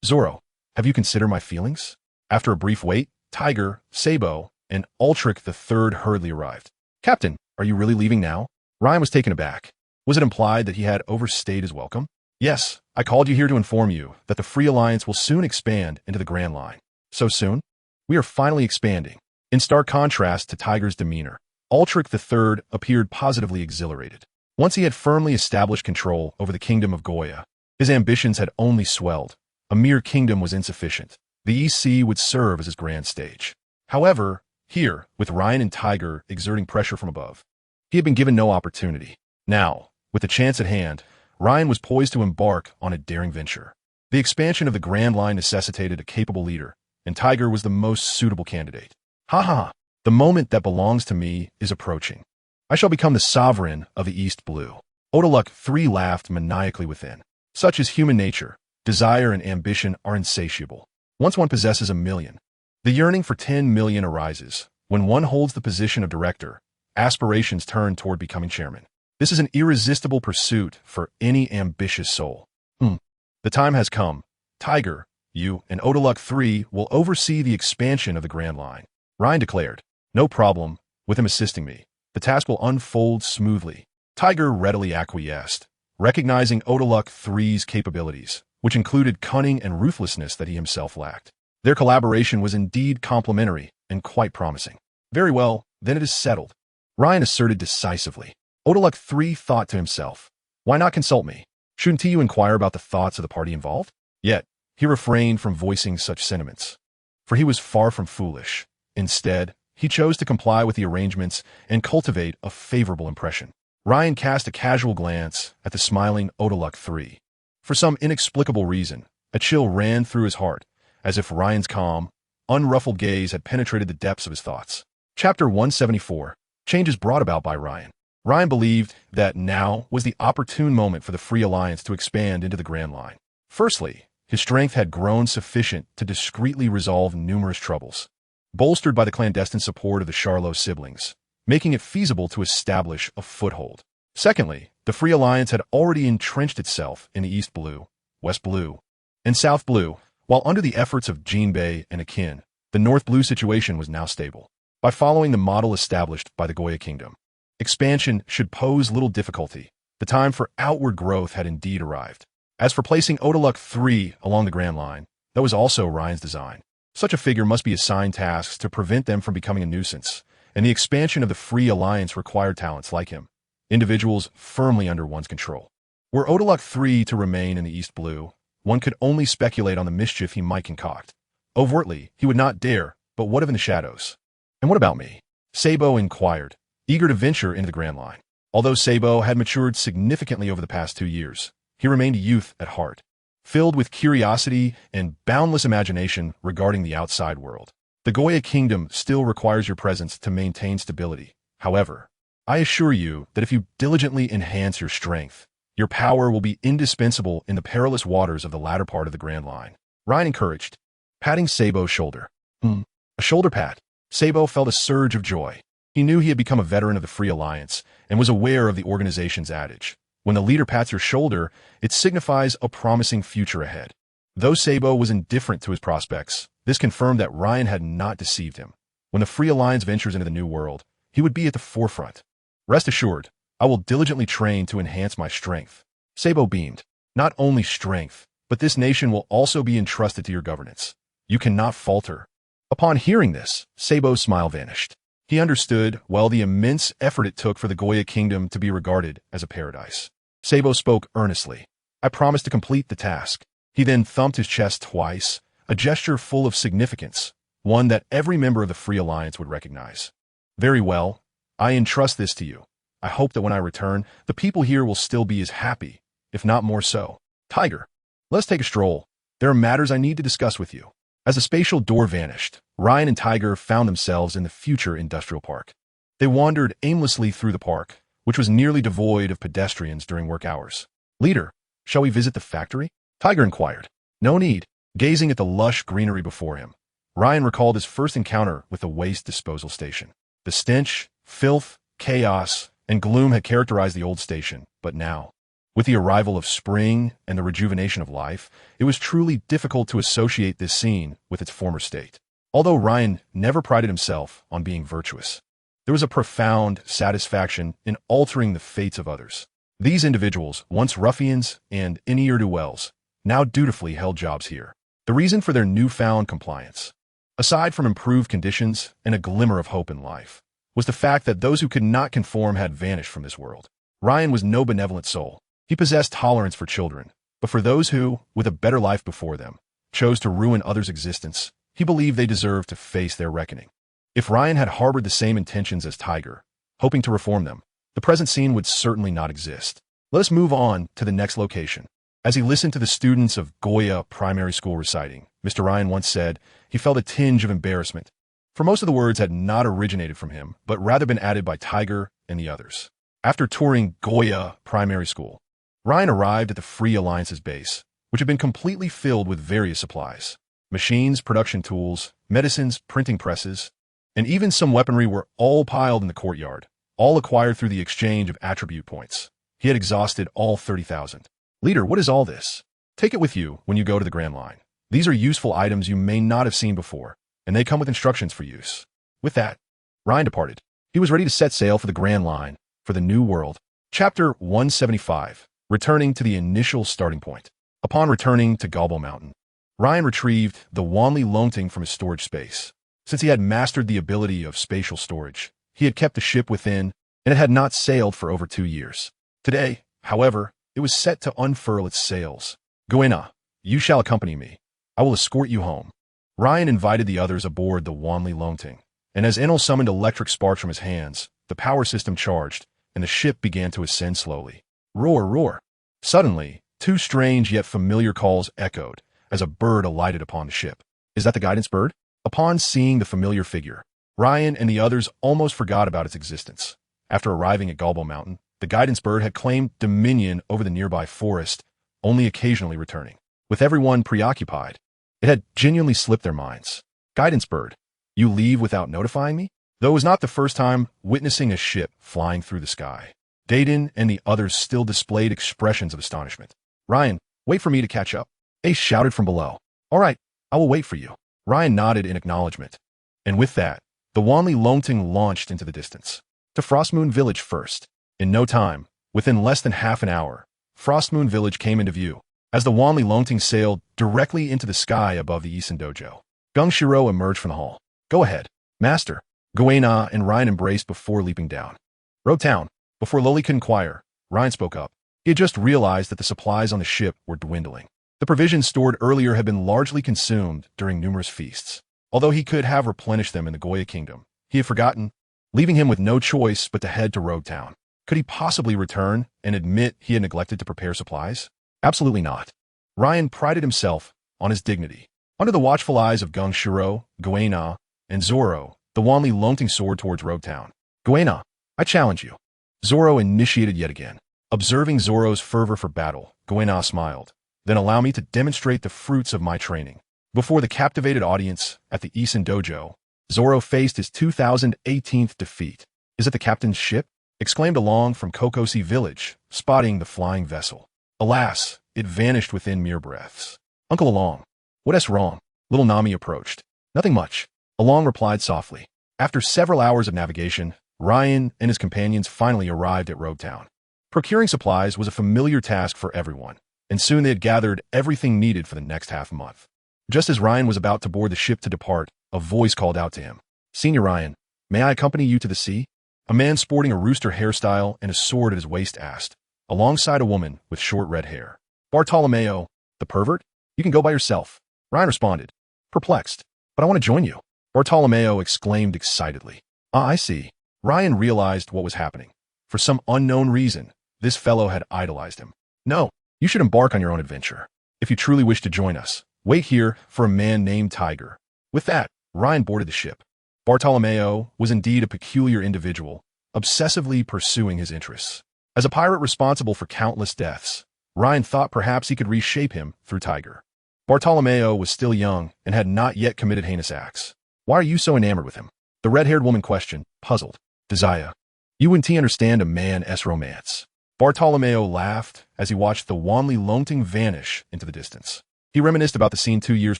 "Zoro, have you considered my feelings?" After a brief wait, Tiger, Sabo, and Ultric III hurriedly arrived. "Captain, are you really leaving now?" Ryan was taken aback. Was it implied that he had overstayed his welcome? "Yes, I called you here to inform you that the Free Alliance will soon expand into the Grand Line." "So soon?" "We are finally expanding." In stark contrast to Tiger's demeanor, Ultric III appeared positively exhilarated. Once he had firmly established control over the kingdom of Goya, his ambitions had only swelled. A mere kingdom was insufficient. The EC would serve as his grand stage. However, here, with Ryan and Tiger exerting pressure from above, he had been given no opportunity. Now, with the chance at hand, Ryan was poised to embark on a daring venture. The expansion of the Grand Line necessitated a capable leader, and Tiger was the most suitable candidate. "Ha ha! The moment that belongs to me is approaching. I shall become the sovereign of the East Blue." Odaluk 3 laughed maniacally within. Such is human nature. Desire and ambition are insatiable. Once one possesses 1,000,000, the yearning for 10,000,000 arises. When one holds the position of director, aspirations turn toward becoming chairman. This is an irresistible pursuit for any ambitious soul. The time has come. Tiger, you and Odaluk 3 will oversee the expansion of the Grand Line. Ryan declared. No problem, with him assisting me. The task will unfold smoothly. Tiger readily acquiesced, recognizing Odaluk 3's capabilities, which included cunning and ruthlessness that he himself lacked. Their collaboration was indeed complementary and quite promising. Very well, then it is settled, Ryan asserted decisively. Odaluk 3 thought to himself, why not consult me? Shouldn't you inquire about the thoughts of the party involved? Yet, he refrained from voicing such sentiments, for he was far from foolish. Instead, he chose to comply with the arrangements and cultivate a favorable impression. Ryan cast a casual glance at the smiling Odaluk 3. For some inexplicable reason, a chill ran through his heart, as if Ryan's calm, unruffled gaze had penetrated the depths of his thoughts. Chapter 174. Changes brought about by Ryan. Ryan believed that now was the opportune moment for the Free Alliance to expand into the Grand Line. Firstly, his strength had grown sufficient to discreetly resolve numerous troubles, bolstered by the clandestine support of the Charlot siblings, making it feasible to establish a foothold. Secondly, the Free Alliance had already entrenched itself in the East Blue, West Blue, and South Blue, while under the efforts of Jinbei and Akin, the North Blue situation was now stable. By following the model established by the Goya Kingdom, expansion should pose little difficulty. The time for outward growth had indeed arrived. As for placing Odaluk 3 along the Grand Line, that was also Ryan's design. Such a figure must be assigned tasks to prevent them from becoming a nuisance, and the expansion of the Free Alliance required talents like him, individuals firmly under one's control. Were Odaluk 3 to remain in the East Blue, one could only speculate on the mischief he might concoct. Overtly, he would not dare, but what of in the shadows? And what about me? Sabo inquired, eager to venture into the Grand Line. Although Sabo had matured significantly over the past 2 years, he remained a youth at heart, filled with curiosity and boundless imagination regarding the outside world. The Goya Kingdom still requires your presence to maintain stability. However, I assure you that if you diligently enhance your strength, your power will be indispensable in the perilous waters of the latter part of the Grand Line. Ryan encouraged, patting Sabo's shoulder. A shoulder pat. Sabo felt a surge of joy. He knew he had become a veteran of the Free Alliance and was aware of the organization's adage. When the leader pats your shoulder, it signifies a promising future ahead. Though Sabo was indifferent to his prospects, this confirmed that Ryan had not deceived him. When the Free Alliance ventures into the New World, he would be at the forefront. Rest assured, I will diligently train to enhance my strength. Sabo beamed. Not only strength, but this nation will also be entrusted to your governance. You cannot falter. Upon hearing this, Sabo's smile vanished. He understood, well, the immense effort it took for the Goya Kingdom to be regarded as a paradise. Sabo spoke earnestly. I promise to complete the task. He then thumped his chest twice, a gesture full of significance, one that every member of the Free Alliance would recognize. Very well, I entrust this to you. I hope that when I return, the people here will still be as happy, if not more so. Tiger, let's take a stroll. There are matters I need to discuss with you. As the spatial door vanished, Ryan and Tiger found themselves in the future industrial park. They wandered aimlessly through the park, which was nearly devoid of pedestrians during work hours. Leader, shall we visit the factory? Tiger inquired. No need. Gazing at the lush greenery before him, Ryan recalled his first encounter with the waste disposal station. The stench, filth, chaos, and gloom had characterized the old station, but now, with the arrival of spring and the rejuvenation of life, it was truly difficult to associate this scene with its former state. Although Ryan never prided himself on being virtuous, there was a profound satisfaction in altering the fates of others. These individuals, once ruffians and ne'er-do-wells, now dutifully held jobs here. The reason for their newfound compliance, aside from improved conditions and a glimmer of hope in life, was the fact that those who could not conform had vanished from this world. Ryan was no benevolent soul. He possessed tolerance for children, but for those who, with a better life before them, chose to ruin others' existence, he believed they deserved to face their reckoning. If Ryan had harbored the same intentions as Tiger, hoping to reform them, the present scene would certainly not exist. Let us move on to the next location. As he listened to the students of Goya Primary School reciting, Mr. Ryan once said he felt a tinge of embarrassment, for most of the words had not originated from him, but rather been added by Tiger and the others. After touring Goya Primary School, Ryan arrived at the Free Alliance's base, which had been completely filled with various supplies. Machines, production tools, medicines, printing presses, and even some weaponry were all piled in the courtyard, all acquired through the exchange of attribute points. He had exhausted all 30,000. Leader, what is all this? Take it with you when you go to the Grand Line. These are useful items you may not have seen before, and they come with instructions for use. With that, Ryan departed. He was ready to set sail for the Grand Line, for the New World. Chapter 175, Returning to the Initial Starting Point. Upon returning to Gobble Mountain, Ryan retrieved the Wanli Longting from his storage space. Since he had mastered the ability of spatial storage, he had kept the ship within, and it had not sailed for over 2 years. Today, however, it was set to unfurl its sails. Goena, you shall accompany me. I will escort you home. Ryan invited the others aboard the Wanli Longting, and as Enel summoned electric sparks from his hands, the power system charged, and the ship began to ascend slowly. Roar, roar. Suddenly, 2 strange yet familiar calls echoed as a bird alighted upon the ship. Is that the guidance bird? Upon seeing the familiar figure, Ryan and the others almost forgot about its existence. After arriving at Gobble Mountain, the guidance bird had claimed dominion over the nearby forest, only occasionally returning. With everyone preoccupied, it had genuinely slipped their minds. Guidance bird, you leave without notifying me? Though it was not the first time witnessing a ship flying through the sky, Dayton and the others still displayed expressions of astonishment. Ryan, wait for me to catch up. Ace shouted from below. All right, I will wait for you. Ryan nodded in acknowledgement. And with that, the Wanli Longting launched into the distance. To Frostmoon Village first. In no time, within less than half an hour, Frostmoon Village came into view, as the Wanli Longting sailed directly into the sky above the Isen Dojo. Gung Shiro emerged from the hall. Go ahead, Master. Goena and Ryan embraced before leaping down. Road Town. Before Loli could inquire, Ryan spoke up. He had just realized that the supplies on the ship were dwindling. The provisions stored earlier had been largely consumed during numerous feasts. Although he could have replenished them in the Goya Kingdom, he had forgotten, leaving him with no choice but to head to Road Town. Could he possibly return and admit he had neglected to prepare supplies? Absolutely not. Ryan prided himself on his dignity. Under the watchful eyes of Gung Shiro, Goena, and Zoro, the Wanli Longting soared towards Road Town. Goena, I challenge you. Zoro initiated yet again. Observing Zoro's fervor for battle, Goena smiled. Then allow me to demonstrate the fruits of my training. Before the captivated audience at the Isen Dojo, Zoro faced his 2018th defeat. Is it the captain's ship? Exclaimed Along from Kokosi Village, spotting the flying vessel. Alas, it vanished within mere breaths. Uncle Along, what's wrong? Little Nami approached. Nothing much. Along replied softly. After several hours of navigation, Ryan and his companions finally arrived at Road Town. Procuring supplies was a familiar task for everyone, and soon they had gathered everything needed for the next half-month. Just as Ryan was about to board the ship to depart, a voice called out to him. Senior Ryan, may I accompany you to the sea? A man sporting a rooster hairstyle and a sword at his waist asked, alongside a woman with short red hair. Bartolomeo, the pervert? You can go by yourself. Ryan responded, perplexed. But I want to join you. Bartolomeo exclaimed excitedly. Ah, I see. Ryan realized what was happening. For some unknown reason, this fellow had idolized him. No, you should embark on your own adventure. If you truly wish to join us, wait here for a man named Tiger. With that, Ryan boarded the ship. Bartolomeo was indeed a peculiar individual, obsessively pursuing his interests. As a pirate responsible for countless deaths, Ryan thought perhaps he could reshape him through Tiger. Bartolomeo was still young and had not yet committed heinous acts. Why are you so enamored with him? The red-haired woman questioned, puzzled. Desire. You and T understand a man's romance. Bartolomeo laughed as he watched the Wanli Longting vanish into the distance. He reminisced about the scene 2 years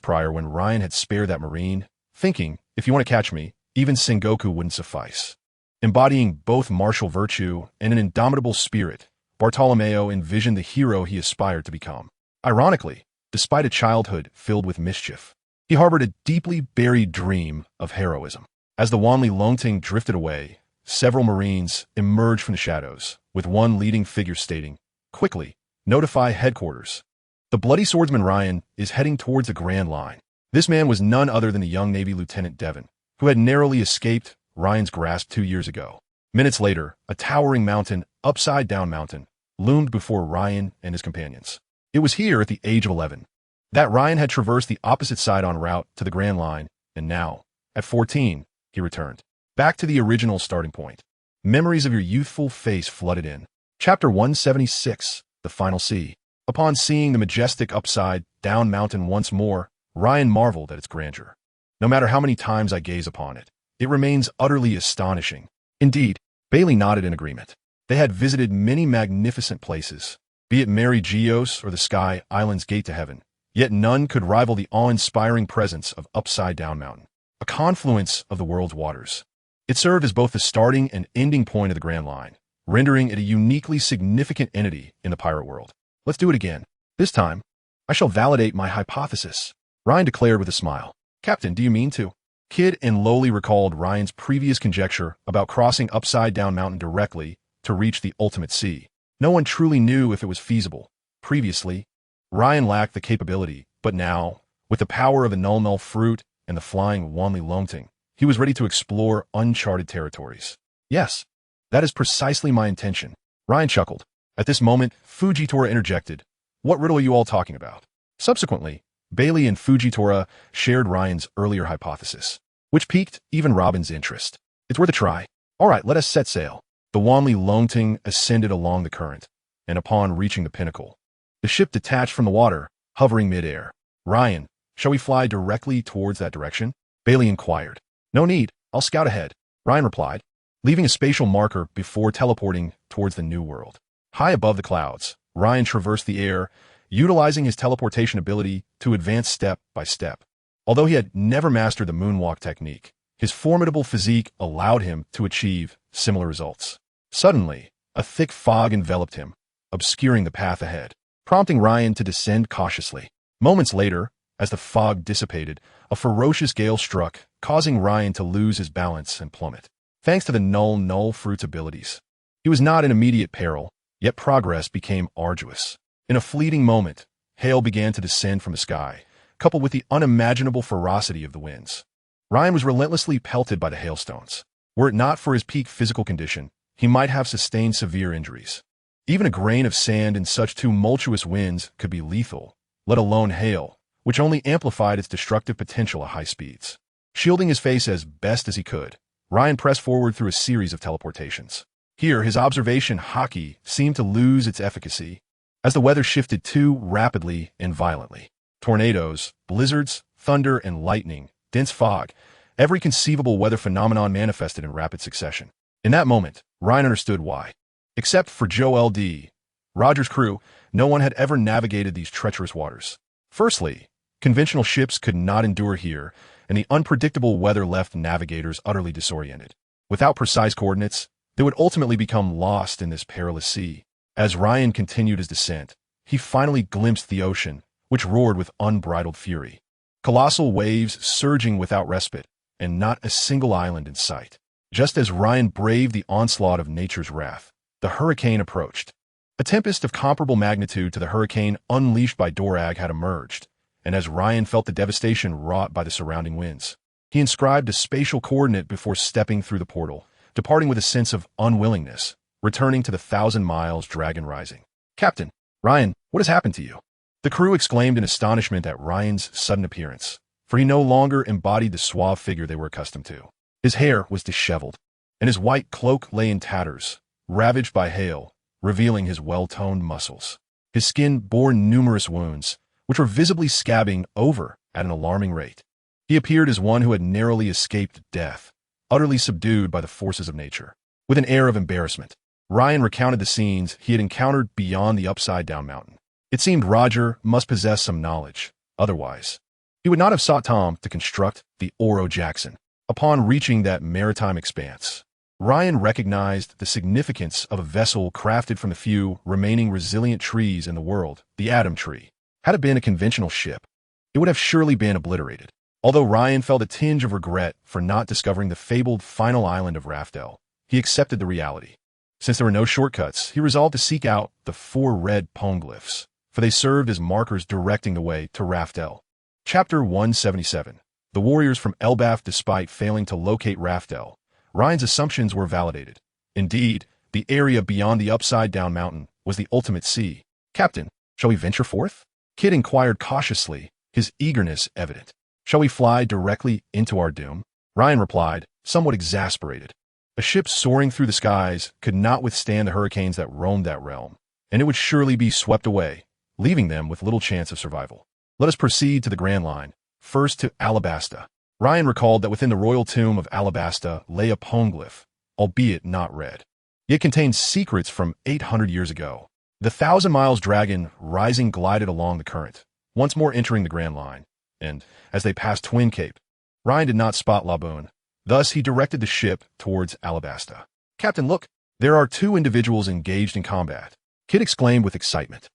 prior when Ryan had spared that marine, thinking, if you want to catch me, even Sengoku wouldn't suffice. Embodying both martial virtue and an indomitable spirit, Bartolomeo envisioned the hero he aspired to become. Ironically, despite a childhood filled with mischief, he harbored a deeply buried dream of heroism. As the Wanli Longting drifted away, several Marines emerged from the shadows, with one leading figure stating, quickly, notify headquarters. The bloody swordsman Ryan is heading towards the Grand Line. This man was none other than the young Navy Lieutenant Devon, who had narrowly escaped Ryan's grasp 2 years ago. Minutes later, a towering mountain, upside-down mountain, loomed before Ryan and his companions. It was here at the age of 11 that Ryan had traversed the opposite side en route to the Grand Line, and now, at 14, he returned back to the original starting point. Memories of your youthful face flooded in. Chapter 176, The Final Sea. Upon seeing the majestic upside-down mountain once more, Ryan marveled at its grandeur. No matter how many times I gaze upon it, it remains utterly astonishing. Indeed, Bailey nodded in agreement. They had visited many magnificent places, be it Mary Geos or the Sky Island's gate to heaven, yet none could rival the awe-inspiring presence of Upside-Down Mountain, a confluence of the world's waters. It served as both the starting and ending point of the Grand Line, rendering it a uniquely significant entity in the pirate world. Let's do it again. This time, I shall validate my hypothesis, Ryan declared with a smile. Captain, do you mean to? Kid and Lowly recalled Ryan's previous conjecture about crossing Upside-Down Mountain directly to reach the ultimate sea. No one truly knew if it was feasible. Previously, Ryan lacked the capability, but now, with the power of the Null fruit and the flying Wanli Longting, he was ready to explore uncharted territories. Yes, that is precisely my intention. Ryan chuckled. At this moment, Fujitora interjected. What riddle are you all talking about? Subsequently, Bailey and Fujitora shared Ryan's earlier hypothesis, which piqued even Robin's interest. It's worth a try. All right, let us set sail. The Wanli Longting ascended along the current, and upon reaching the pinnacle, the ship detached from the water, hovering mid-air. Ryan, shall we fly directly towards that direction? Bailey inquired. No need, I'll scout ahead, Ryan replied, leaving a spatial marker before teleporting towards the new world. High above the clouds, Ryan traversed the air, utilizing his teleportation ability to advance step by step. Although he had never mastered the moonwalk technique, his formidable physique allowed him to achieve similar results. Suddenly, a thick fog enveloped him, obscuring the path ahead, prompting Ryan to descend cautiously. Moments later, as the fog dissipated, a ferocious gale struck, causing Ryan to lose his balance and plummet. Thanks to the Null fruit's abilities, he was not in immediate peril, yet progress became arduous. In a fleeting moment, hail began to descend from the sky, coupled with the unimaginable ferocity of the winds. Ryan was relentlessly pelted by the hailstones. Were it not for his peak physical condition, he might have sustained severe injuries. Even a grain of sand in such tumultuous winds could be lethal, let alone hail, which only amplified its destructive potential at high speeds. Shielding his face as best as he could, Ryan pressed forward through a series of teleportations. Here, his observation haki seemed to lose its efficacy, as the weather shifted too rapidly and violently. Tornadoes, blizzards, thunder, and lightning, dense fog, every conceivable weather phenomenon manifested in rapid succession. In that moment, Ryan understood why. Except for Joel D. Roger's crew, no one had ever navigated these treacherous waters. Firstly, conventional ships could not endure here, and the unpredictable weather left navigators utterly disoriented. Without precise coordinates, they would ultimately become lost in this perilous sea. As Ryan continued his descent, he finally glimpsed the ocean, which roared with unbridled fury. Colossal waves surging without respite, and not a single island in sight. Just as Ryan braved the onslaught of nature's wrath, the hurricane approached. A tempest of comparable magnitude to the hurricane unleashed by Dorag had emerged, and as Ryan felt the devastation wrought by the surrounding winds, he inscribed a spatial coordinate before stepping through the portal, departing with a sense of unwillingness, returning to the 1,000 miles Dragon Rising. Captain, Ryan, what has happened to you? The crew exclaimed in astonishment at Ryan's sudden appearance, for he no longer embodied the suave figure they were accustomed to. His hair was disheveled, and his white cloak lay in tatters, ravaged by hail, revealing his well-toned muscles. His skin bore numerous wounds, which were visibly scabbing over at an alarming rate. He appeared as one who had narrowly escaped death, utterly subdued by the forces of nature. With an air of embarrassment, Ryan recounted the scenes he had encountered beyond the Upside-Down Mountain. It seemed Roger must possess some knowledge, otherwise he would not have sought Tom to construct the Oro Jackson. Upon reaching that maritime expanse, Ryan recognized the significance of a vessel crafted from the few remaining resilient trees in the world, the Atom Tree. Had it been a conventional ship, it would have surely been obliterated. Although Ryan felt a tinge of regret for not discovering the fabled final island of Raftel, he accepted the reality. Since there were no shortcuts, he resolved to seek out the 4 red poneglyphs, for they served as markers directing the way to Raftel. Chapter 177. The warriors from Elbaf. Despite failing to locate Raftel, Ryan's assumptions were validated. Indeed, the area beyond the Upside-Down Mountain was the ultimate sea. Captain, shall we venture forth? Kid inquired cautiously, his eagerness evident. Shall we fly directly into our doom? Ryan replied, somewhat exasperated. A ship soaring through the skies could not withstand the hurricanes that roamed that realm, and it would surely be swept away, leaving them with little chance of survival. Let us proceed to the Grand Line, first to Alabasta. Ryan recalled that within the royal tomb of Alabasta lay a poneglyph, albeit not read. It contained secrets from 800 years ago. The 1,000 Miles dragon rising glided along the current, once more entering the Grand Line, and, as they passed Twin Cape, Ryan did not spot Laboon. Thus, he directed the ship towards Alabasta. "Captain, look! There are 2 individuals engaged in combat," Kid exclaimed with excitement.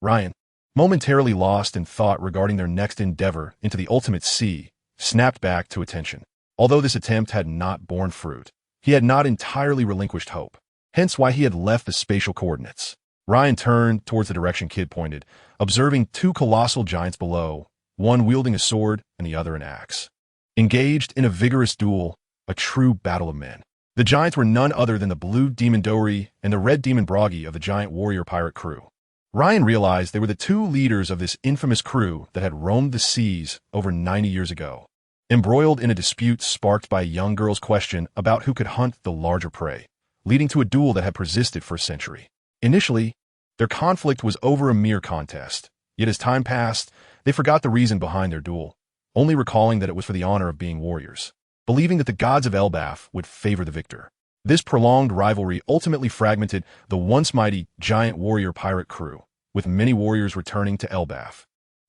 Ryan, momentarily lost in thought regarding their next endeavor into the ultimate sea, snapped back to attention. Although this attempt had not borne fruit, he had not entirely relinquished hope, hence why he had left the spatial coordinates. Ryan turned towards the direction Kid pointed, observing 2 colossal giants below, one wielding a sword and the other an axe. Engaged in a vigorous duel, a true battle of men. The giants were none other than the blue demon Dory and the red demon Broggy of the giant warrior pirate crew. Ryan realized they were the 2 leaders of this infamous crew that had roamed the seas over 90 years ago, embroiled in a dispute sparked by a young girl's question about who could hunt the larger prey, leading to a duel that had persisted for a century. Initially, their conflict was over a mere contest, yet as time passed, they forgot the reason behind their duel, only recalling that it was for the honor of being warriors, believing that the gods of Elbaf would favor the victor. This prolonged rivalry ultimately fragmented the once mighty giant warrior pirate crew, with many warriors returning to Elbaf,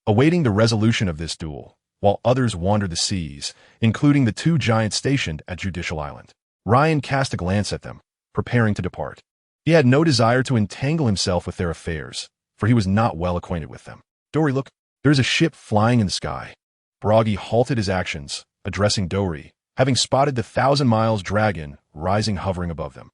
awaiting the resolution of this duel, while others wandered the seas, including the 2 giants stationed at Judicial Island. Ryan cast a glance at them, preparing to depart. He had no desire to entangle himself with their affairs, for he was not well acquainted with them. "Dory, look, there is a ship flying in the sky." Broggy halted his actions, addressing Dory, having spotted the 1,000 Miles dragon rising hovering above them.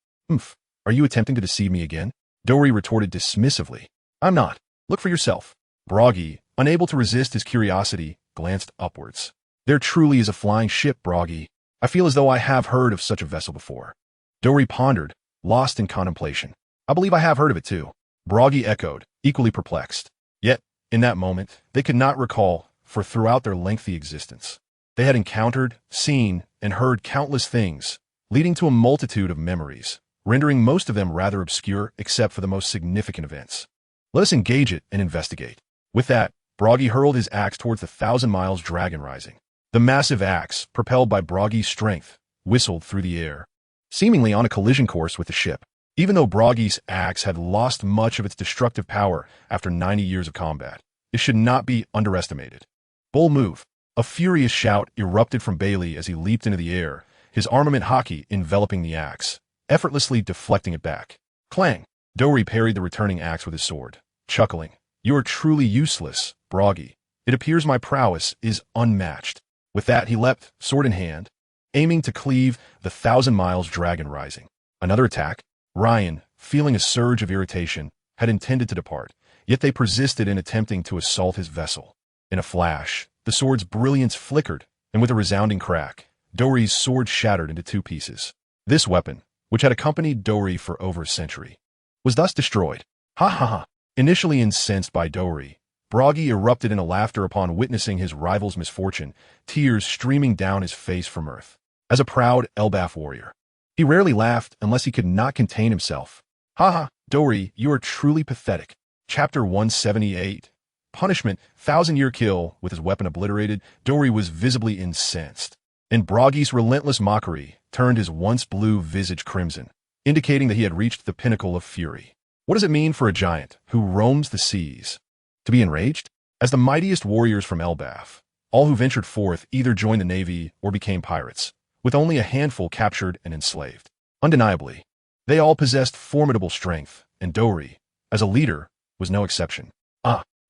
Are you attempting to deceive me again?" Dory retorted dismissively. "I'm not. Look for yourself." Broggy, unable to resist his curiosity, glanced upwards. "There truly is a flying ship, Broggy. I feel as though I have heard of such a vessel before." Dory pondered, lost in contemplation. "I believe I have heard of it too," Broggy echoed, equally perplexed. Yet, in that moment, they could not recall, for throughout their lengthy existence, they had encountered, seen, and heard countless things, leading to a multitude of memories, rendering most of them rather obscure except for the most significant events. "Let us engage it and investigate." With that, Broggy hurled his axe towards the 1,000 Miles dragon rising. The massive axe, propelled by Broggy's strength, whistled through the air, seemingly on a collision course with the ship. Even though Broggy's axe had lost much of its destructive power after 90 years of combat, it should not be underestimated. "Bull move!" A furious shout erupted from Bailey as he leaped into the air, his armament hockey enveloping the axe, effortlessly deflecting it back. Clang! Dory parried the returning axe with his sword, chuckling. "You are truly useless, Broggy. It appears my prowess is unmatched." With that, he leapt, sword in hand, aiming to cleave the 1,000 Miles dragon rising. Another attack. Ryan, feeling a surge of irritation, had intended to depart, yet they persisted in attempting to assault his vessel. In a flash, the sword's brilliance flickered, and with a resounding crack, Dory's sword shattered into 2 pieces. This weapon, which had accompanied Dory for over a century, was thus destroyed. Ha ha ha! Initially incensed by Dory, Broggy erupted into laughter upon witnessing his rival's misfortune, tears streaming down his face from mirth. As a proud Elbaf warrior, he rarely laughed unless he could not contain himself. "Ha ha, Dory, you are truly pathetic." Chapter 178. Punishment. 1,000-year kill. With his weapon obliterated, Dory was visibly incensed, and Broggy's relentless mockery turned his once blue visage crimson, indicating that he had reached the pinnacle of fury. What does it mean for a giant who roams the seas to be enraged? As the mightiest warriors from Elbaf, all who ventured forth either joined the navy or became pirates, with only a handful captured and enslaved. Undeniably, they all possessed formidable strength, and Dory, as a leader, was no exception.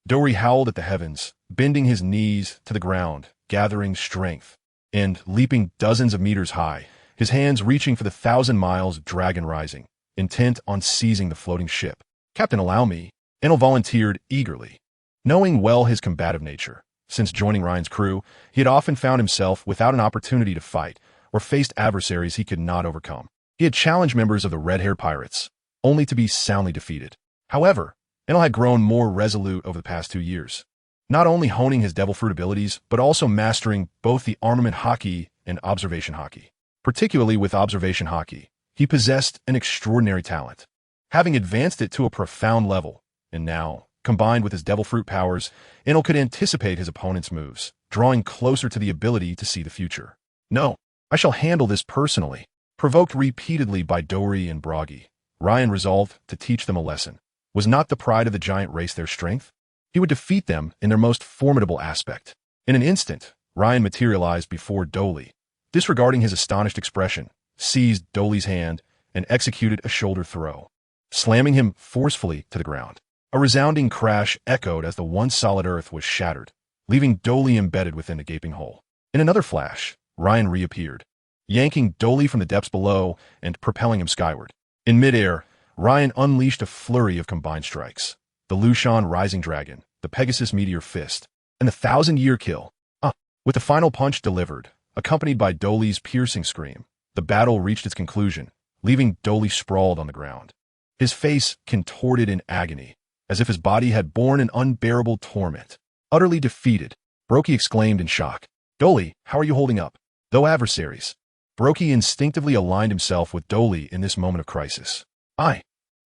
Dory howled at the heavens, bending his knees to the ground, gathering strength, and leaping dozens of meters high, his hands reaching for the 1,000 Miles dragon rising, intent on seizing the floating ship. "Captain, allow me." Enel volunteered eagerly. Knowing well his combative nature, since joining Ryan's crew, he had often found himself without an opportunity to fight, or faced adversaries he could not overcome. He had challenged members of the red-haired pirates, only to be soundly defeated. However, Enel had grown more resolute over the past 2 years, not only honing his devil fruit abilities, but also mastering both the armament hockey and observation hockey. particularly with observation haki. He possessed an extraordinary talent, having advanced it to a profound level, and now, combined with his devil fruit powers, Enel could anticipate his opponent's moves, drawing closer to the ability to see the future. No, I shall handle this personally. Provoked repeatedly by Dory and Broggy, Ryan resolved to teach them a lesson. Was not the pride of the giant race their strength? He would defeat them in their most formidable aspect. In an instant, Ryan materialized before Dolly. Disregarding his astonished expression, seized Dolly's hand and executed a shoulder throw, slamming him forcefully to the ground. A resounding crash echoed as the once solid earth was shattered, leaving Dolly embedded within a gaping hole. In another flash, Ryan reappeared, yanking Dolly from the depths below and propelling him skyward. In midair, Ryan unleashed a flurry of combined strikes. The Lushan Rising Dragon, the Pegasus Meteor Fist, and the 1,000-Year Kill. With the final punch delivered, accompanied by Dolly's piercing scream, the battle reached its conclusion, leaving Dolly sprawled on the ground. His face contorted in agony, as if his body had borne an unbearable torment. Utterly defeated, Broggy exclaimed in shock. Dolly, how are you holding up? Though adversaries, Broggy instinctively aligned himself with Dolly in this moment of crisis. I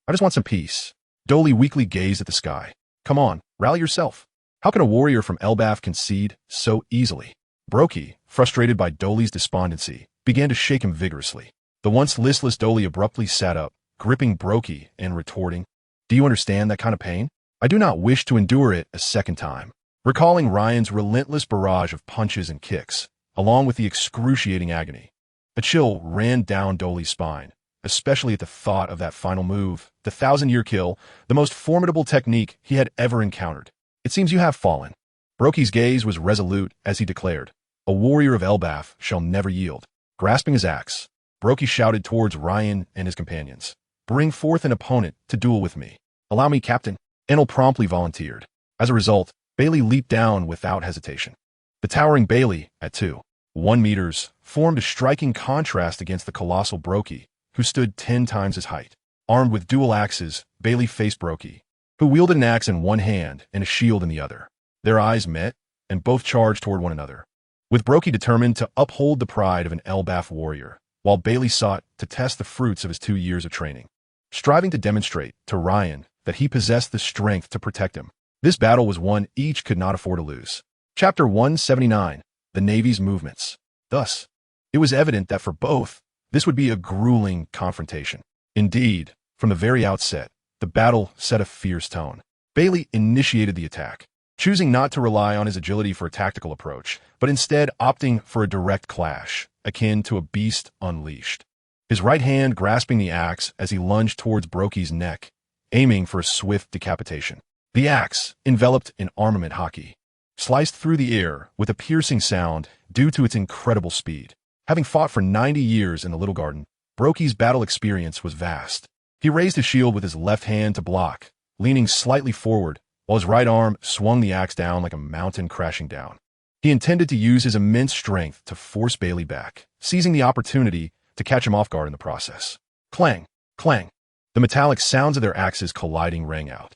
just want some peace. Dolly weakly gazed at the sky. Come on, rally yourself. How can a warrior from Elbaf concede so easily? Broggy, frustrated by Dolly's despondency, began to shake him vigorously. The once listless Dolly abruptly sat up, gripping Broggy and retorting, Do you understand that kind of pain? I do not wish to endure it a second time. Recalling Ryan's relentless barrage of punches and kicks, along with the excruciating agony, a chill ran down Dolly's spine, especially at the thought of that final move, the 1,000-Year Kill, the most formidable technique he had ever encountered. It seems you have fallen. Broggy's gaze was resolute as he declared, A warrior of Elbaf shall never yield. Grasping his axe, Broggy shouted towards Ryan and his companions. Bring forth an opponent to duel with me. Allow me, Captain. Enel promptly volunteered. As a result, Bailey leaped down without hesitation. The towering Bailey, at 2.1 meters, formed a striking contrast against the colossal Broggy, who stood 10 times his height. Armed with dual axes, Bailey faced Broggy, who wielded an axe in one hand and a shield in the other. Their eyes met, and both charged toward one another, with Broggy determined to uphold the pride of an Elbaf warrior, while Bailey sought to test the fruits of his 2 years of training, striving to demonstrate to Ryan that he possessed the strength to protect him. This battle was one each could not afford to lose. Chapter 179, The Navy's Movements. Thus, it was evident that for both, this would be a grueling confrontation. Indeed, from the very outset, the battle set a fierce tone. Bailey initiated the attack, choosing not to rely on his agility for a tactical approach, but instead opting for a direct clash, akin to a beast unleashed. His right hand grasping the axe as he lunged towards Broggy's neck, aiming for a swift decapitation. The axe, enveloped in armament haki, sliced through the air with a piercing sound due to its incredible speed. Having fought for 90 years in the Little Garden, Broggy's battle experience was vast. He raised his shield with his left hand to block, leaning slightly forward, while his right arm swung the axe down like a mountain crashing down. He intended to use his immense strength to force Bailey back, seizing the opportunity to catch him off guard in the process. Clang! Clang! The metallic sounds of their axes colliding rang out.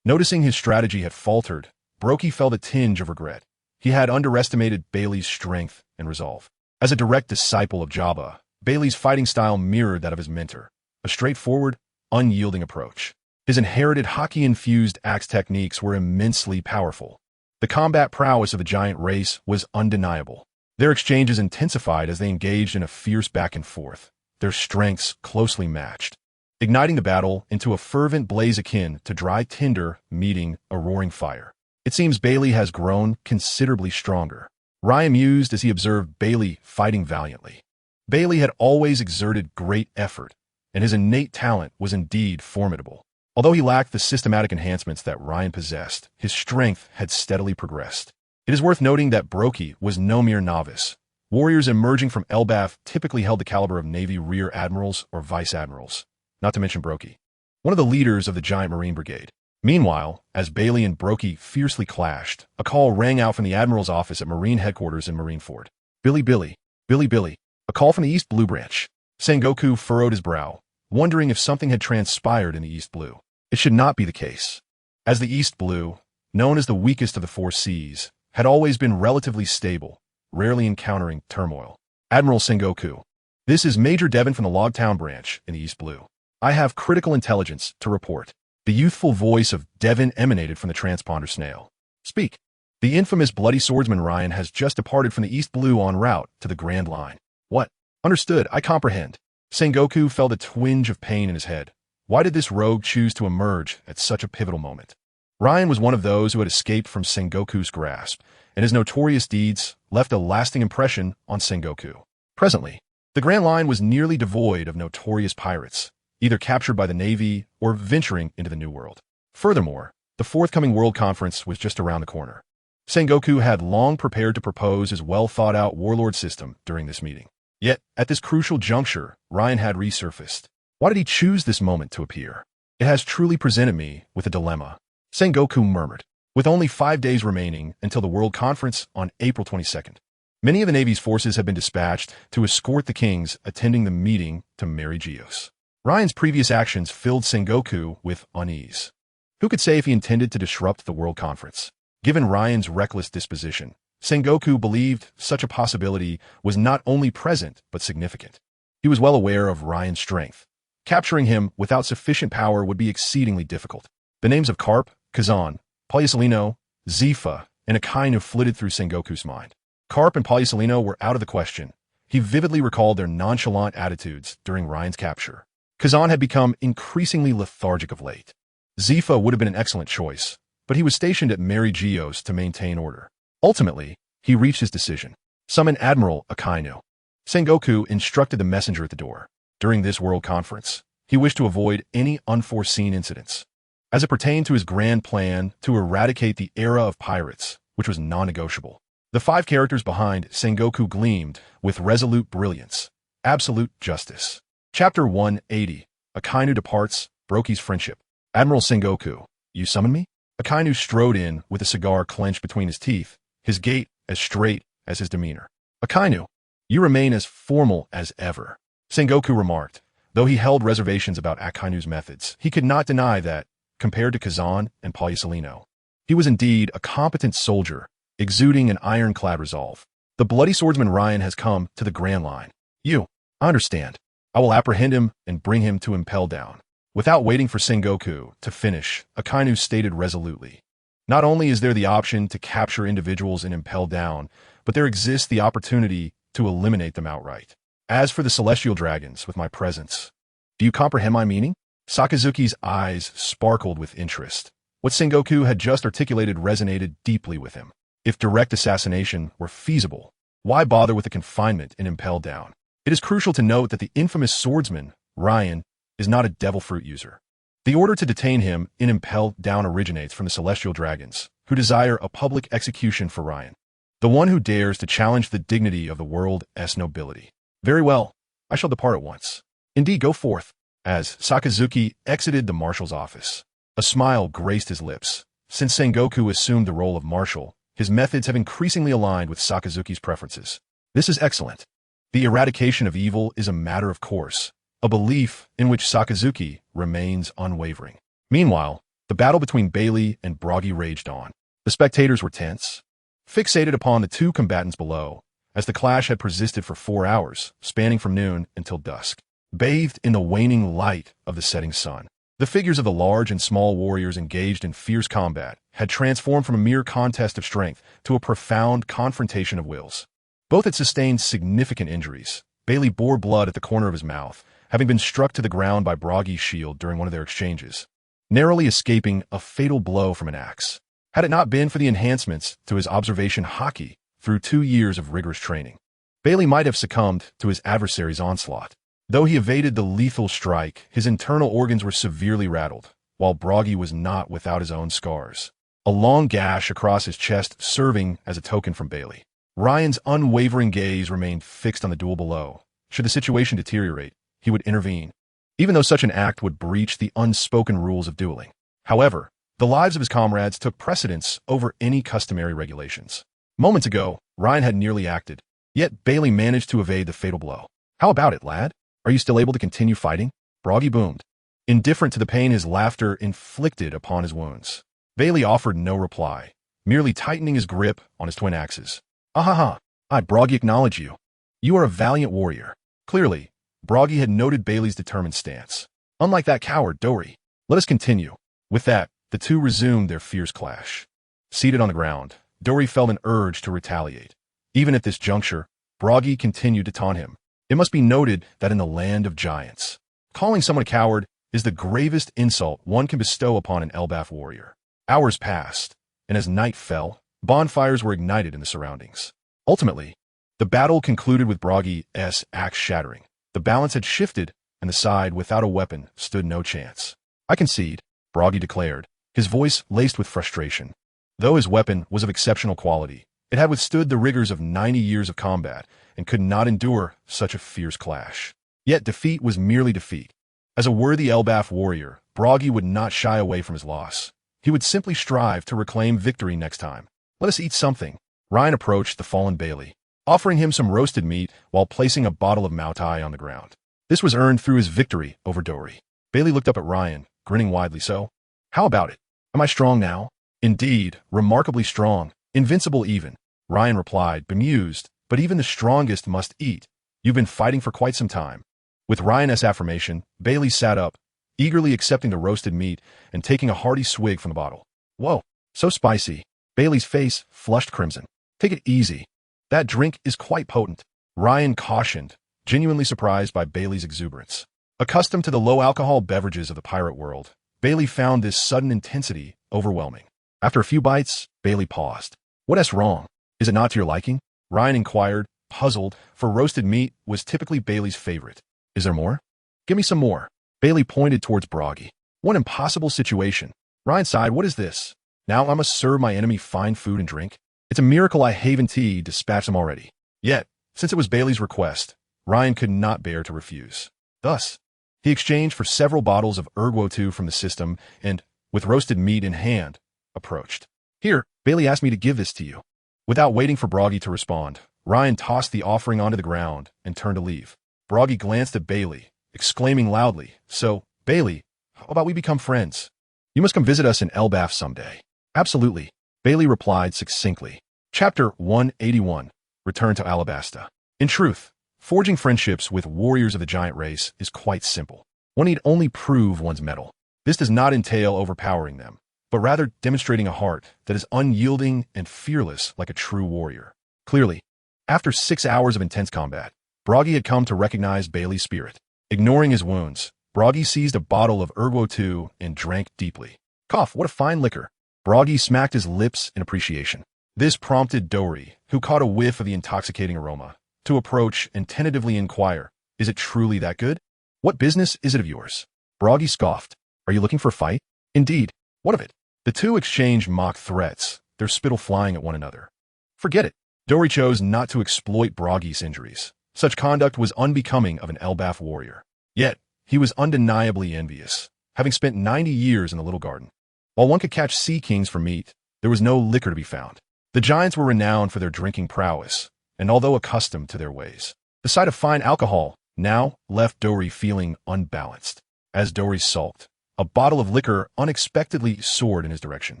Noticing his strategy had faltered, Broggy felt a tinge of regret. He had underestimated Bailey's strength and resolve. As a direct disciple of Jabba, Bailey's fighting style mirrored that of his mentor, a straightforward, unyielding approach. His inherited haki-infused axe techniques were immensely powerful. The combat prowess of the giant race was undeniable. Their exchanges intensified as they engaged in a fierce back and forth, their strengths closely matched, igniting the battle into a fervent blaze akin to dry tinder meeting a roaring fire. It seems Bailey has grown considerably stronger, Ryan mused as he observed Bailey fighting valiantly. Bailey had always exerted great effort, and his innate talent was indeed formidable. Although he lacked the systematic enhancements that Ryan possessed, his strength had steadily progressed. It is worth noting that Broggy was no mere novice. Warriors emerging from Elbaf typically held the caliber of Navy rear admirals or vice admirals, not to mention Broggy, one of the leaders of the giant Marine Brigade. Meanwhile, as Bailey and Broggy fiercely clashed, a call rang out from the Admiral's office at Marine headquarters in Marineford. Billy, Billy, Billy, Billy. A call from the East Blue branch. Sengoku furrowed his brow, wondering if something had transpired in the East Blue. It should not be the case, as the East Blue, known as the weakest of the four seas, had always been relatively stable, rarely encountering turmoil. Admiral Sengoku, This is Major Devon from the Logtown branch in the East Blue. I have critical intelligence to report. The youthful voice of Devon emanated from the transponder snail. Speak. The infamous bloody swordsman Ryan has just departed from the East Blue en route to the Grand Line. What? Understood, I comprehend. Sengoku felt a twinge of pain in his head. Why did this rogue choose to emerge at such a pivotal moment? Ryan was one of those who had escaped from Sengoku's grasp, and his notorious deeds left a lasting impression on Sengoku. Presently, the Grand Line was nearly devoid of notorious pirates, either captured by the Navy or venturing into the New World. Furthermore, the forthcoming World Conference was just around the corner. Sengoku had long prepared to propose his well-thought-out warlord system during this meeting. Yet, at this crucial juncture, Ryan had resurfaced. Why did he choose this moment to appear? It has truly presented me with a dilemma, Sengoku murmured. With only 5 days remaining until the World Conference on April 22nd, many of the Navy's forces have been dispatched to escort the kings attending the meeting to Mary Geos. Ryan's previous actions filled Sengoku with unease. Who could say if he intended to disrupt the World Conference? Given Ryan's reckless disposition, Sengoku believed such a possibility was not only present but significant. He was well aware of Ryan's strength. Capturing him without sufficient power would be exceedingly difficult. The names of Carp, Kazan, Polysolino, Zifa, and Akainu flitted through Sengoku's mind. Carp and Polysolino were out of the question. He vividly recalled their nonchalant attitudes during Ryan's capture. Kazan had become increasingly lethargic of late. Zifa would have been an excellent choice, but he was stationed at Mary Geos to maintain order. Ultimately, he reached his decision. Summon Admiral Akainu. Sengoku instructed the messenger at the door. During this World Conference, he wished to avoid any unforeseen incidents. As it pertained to his grand plan to eradicate the era of pirates, which was non-negotiable, the 5 characters behind Sengoku gleamed with resolute brilliance, absolute justice. Chapter 180. Akainu departs, Broki's friendship. Admiral Sengoku, you summon me? Akainu strode in with a cigar clenched between his teeth, his gait as straight as his demeanor. Akainu, you remain as formal as ever, Sengoku remarked. Though he held reservations about Akainu's methods, he could not deny that, compared to Kazan and Polysolino, he was indeed a competent soldier, exuding an ironclad resolve. The bloody swordsman Ryan has come to the Grand Line. I understand. I will apprehend him and bring him to Impel Down. Without waiting for Sengoku to finish, Akainu stated resolutely. Not only is there the option to capture individuals and Impel Down, but there exists the opportunity to eliminate them outright. As for the celestial dragons, with my presence, do you comprehend my meaning? Sakazuki's eyes sparkled with interest. What Sengoku had just articulated resonated deeply with him. If direct assassination were feasible, why bother with the confinement in Impel Down? It is crucial to note that the infamous swordsman, Ryan, is not a devil fruit user. The order to detain him in Impel Down originates from the celestial dragons, who desire a public execution for Ryan, the one who dares to challenge the dignity of the world's nobility. Very well, I shall depart at once. Indeed, go forth. As Sakazuki exited the marshal's office, a smile graced his lips. Since Sengoku assumed the role of marshal, his methods have increasingly aligned with Sakazuki's preferences. This is excellent. The eradication of evil is a matter of course, a belief in which Sakazuki remains unwavering. Meanwhile, the battle between Bailey and Broggy raged on. The spectators were tense, fixated upon the 2 combatants below, as the clash had persisted for 4 hours, spanning from noon until dusk. Bathed in the waning light of the setting sun, the figures of the large and small warriors engaged in fierce combat had transformed from a mere contest of strength to a profound confrontation of wills. Both had sustained significant injuries. Bailey bore blood at the corner of his mouth, having been struck to the ground by Broggy's shield during one of their exchanges, narrowly escaping a fatal blow from an axe. Had it not been for the enhancements to his observation haki through 2 years of rigorous training, Bailey might have succumbed to his adversary's onslaught. Though he evaded the lethal strike, his internal organs were severely rattled, while Broggy was not without his own scars. A long gash across his chest serving as a token from Bailey. Ryan's unwavering gaze remained fixed on the duel below. Should the situation deteriorate, he would intervene, even though such an act would breach the unspoken rules of dueling. However, the lives of his comrades took precedence over any customary regulations. Moments ago, Ryan had nearly acted, yet Bailey managed to evade the fatal blow. How about it, lad? Are you still able to continue fighting? Broggy boomed, indifferent to the pain his laughter inflicted upon his wounds. Bailey offered no reply, merely tightening his grip on his twin axes. Ahaha, I Broggy acknowledge you. You are a valiant warrior. Clearly, Broggy had noted Bailey's determined stance. Unlike that coward, Dory. Let us continue. With that, the two resumed their fierce clash. Seated on the ground, Dory felt an urge to retaliate. Even at this juncture, Broggy continued to taunt him. It must be noted that in the land of giants, calling someone a coward is the gravest insult one can bestow upon an Elbaf warrior. Hours passed, and as night fell, bonfires were ignited in the surroundings. Ultimately, the battle concluded with Broggy's axe shattering. The balance had shifted, and the side without a weapon stood no chance. I concede, Broggy declared, his voice laced with frustration. Though his weapon was of exceptional quality, it had withstood the rigors of 90 years of combat and could not endure such a fierce clash. Yet defeat was merely defeat. As a worthy Elbaf warrior, Broggy would not shy away from his loss. He would simply strive to reclaim victory next time. Let us eat something. Ryan approached the fallen Bailey, offering him some roasted meat while placing a bottle of Moutai on the ground. This was earned through his victory over Dory. Bailey looked up at Ryan, grinning widely. So, how about it? Am I strong now? Indeed, remarkably strong, invincible even. Ryan replied, bemused, but even the strongest must eat. You've been fighting for quite some time. With Ryan's affirmation, Bailey sat up, eagerly accepting the roasted meat and taking a hearty swig from the bottle. Whoa, so spicy. Bailey's face flushed crimson. Take it easy. That drink is quite potent. Ryan cautioned, genuinely surprised by Bailey's exuberance. Accustomed to the low-alcohol beverages of the pirate world, Bailey found this sudden intensity overwhelming. After a few bites, Bailey paused. What's wrong? Is it not to your liking? Ryan inquired, puzzled, for roasted meat was typically Bailey's favorite. Is there more? Give me some more. Bailey pointed towards Broggy. What impossible situation. Ryan sighed. What is this? Now I must serve my enemy fine food and drink? It's a miracle I Haven Tea dispatched them already. Yet, since it was Bailey's request, Ryan could not bear to refuse. Thus, he exchanged for several bottles of Erguo from the system and, with roasted meat in hand, approached. Here, Bailey asked me to give this to you. Without waiting for Broggy to respond, Ryan tossed the offering onto the ground and turned to leave. Broggy glanced at Bailey, exclaiming loudly, So, Bailey, how about we become friends? You must come visit us in Elbaf someday. Absolutely, Bailey replied succinctly. Chapter 181, Return to Alabasta. In truth, forging friendships with warriors of the giant race is quite simple. One need only prove one's mettle. This does not entail overpowering them, but rather demonstrating a heart that is unyielding and fearless like a true warrior. Clearly, after 6 hours of intense combat, Broggy had come to recognize Bailey's spirit. Ignoring his wounds, Broggy seized a bottle of Erguo and drank deeply. Cough, what a fine liquor. Broggy smacked his lips in appreciation. This prompted Dory, who caught a whiff of the intoxicating aroma, to approach and tentatively inquire, Is it truly that good? What business is it of yours? Broggy scoffed. Are you looking for a fight? Indeed. What of it? The two exchanged mock threats, their spittle flying at one another. Forget it. Dory chose not to exploit Broggy's injuries. Such conduct was unbecoming of an Elbaf warrior. Yet, he was undeniably envious, having spent 90 years in the Little Garden. While one could catch sea kings for meat, there was no liquor to be found. The giants were renowned for their drinking prowess, and although accustomed to their ways, the sight of fine alcohol now left Dory feeling unbalanced. As Dory sulked, a bottle of liquor unexpectedly soared in his direction.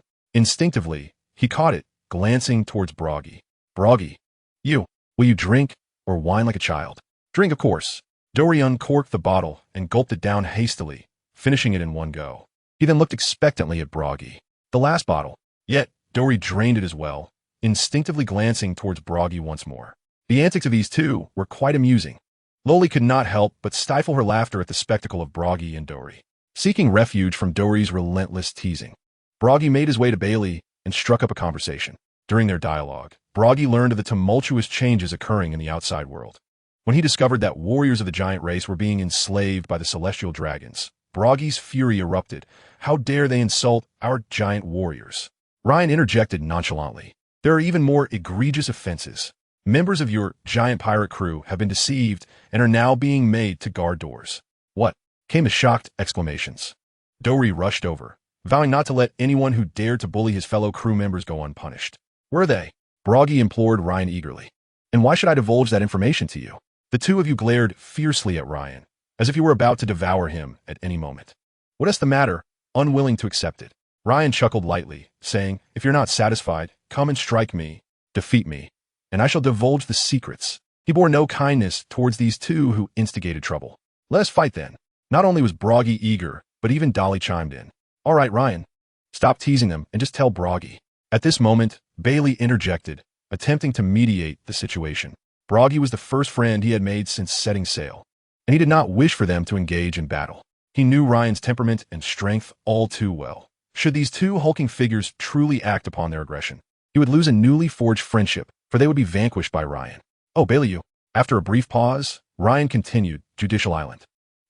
Instinctively, he caught it, glancing towards Broggy. Broggy, will you drink or whine like a child? Drink, of course. Dory uncorked the bottle and gulped it down hastily, finishing it in one go. He then looked expectantly at Broggy. The last bottle. Yet, Dory drained it as well, instinctively glancing towards Broggy once more. The antics of these two were quite amusing. Loli could not help but stifle her laughter at the spectacle of Broggy and Dory, seeking refuge from Dory's relentless teasing. Broggy made his way to Bailey and struck up a conversation. During their dialogue, Broggy learned of the tumultuous changes occurring in the outside world. When he discovered that warriors of the giant race were being enslaved by the celestial dragons, Broggy's fury erupted. How dare they insult our giant warriors? Ryan interjected nonchalantly. There are even more egregious offenses. Members of your giant pirate crew have been deceived and are now being made to guard doors. What? Came the shocked exclamations. Dory rushed over, vowing not to let anyone who dared to bully his fellow crew members go unpunished. Where are they? Broggy implored Ryan eagerly. And why should I divulge that information to you? The two of you glared fiercely at Ryan, as if you were about to devour him at any moment. What is the matter? Unwilling to accept it. Ryan chuckled lightly, saying, If you're not satisfied, come and strike me, defeat me, and I shall divulge the secrets. He bore no kindness towards these two who instigated trouble. Let us fight then. Not only was Broggy eager, but even Dolly chimed in. All right, Ryan. Stop teasing them and just tell Broggy. At this moment, Bailey interjected, attempting to mediate the situation. Broggy was the first friend he had made since setting sail, and he did not wish for them to engage in battle. He knew Ryan's temperament and strength all too well. Should these two hulking figures truly act upon their aggression, he would lose a newly forged friendship, for they would be vanquished by Ryan. Oh, Bailey, you. After a brief pause, Ryan continued, Judicial Island.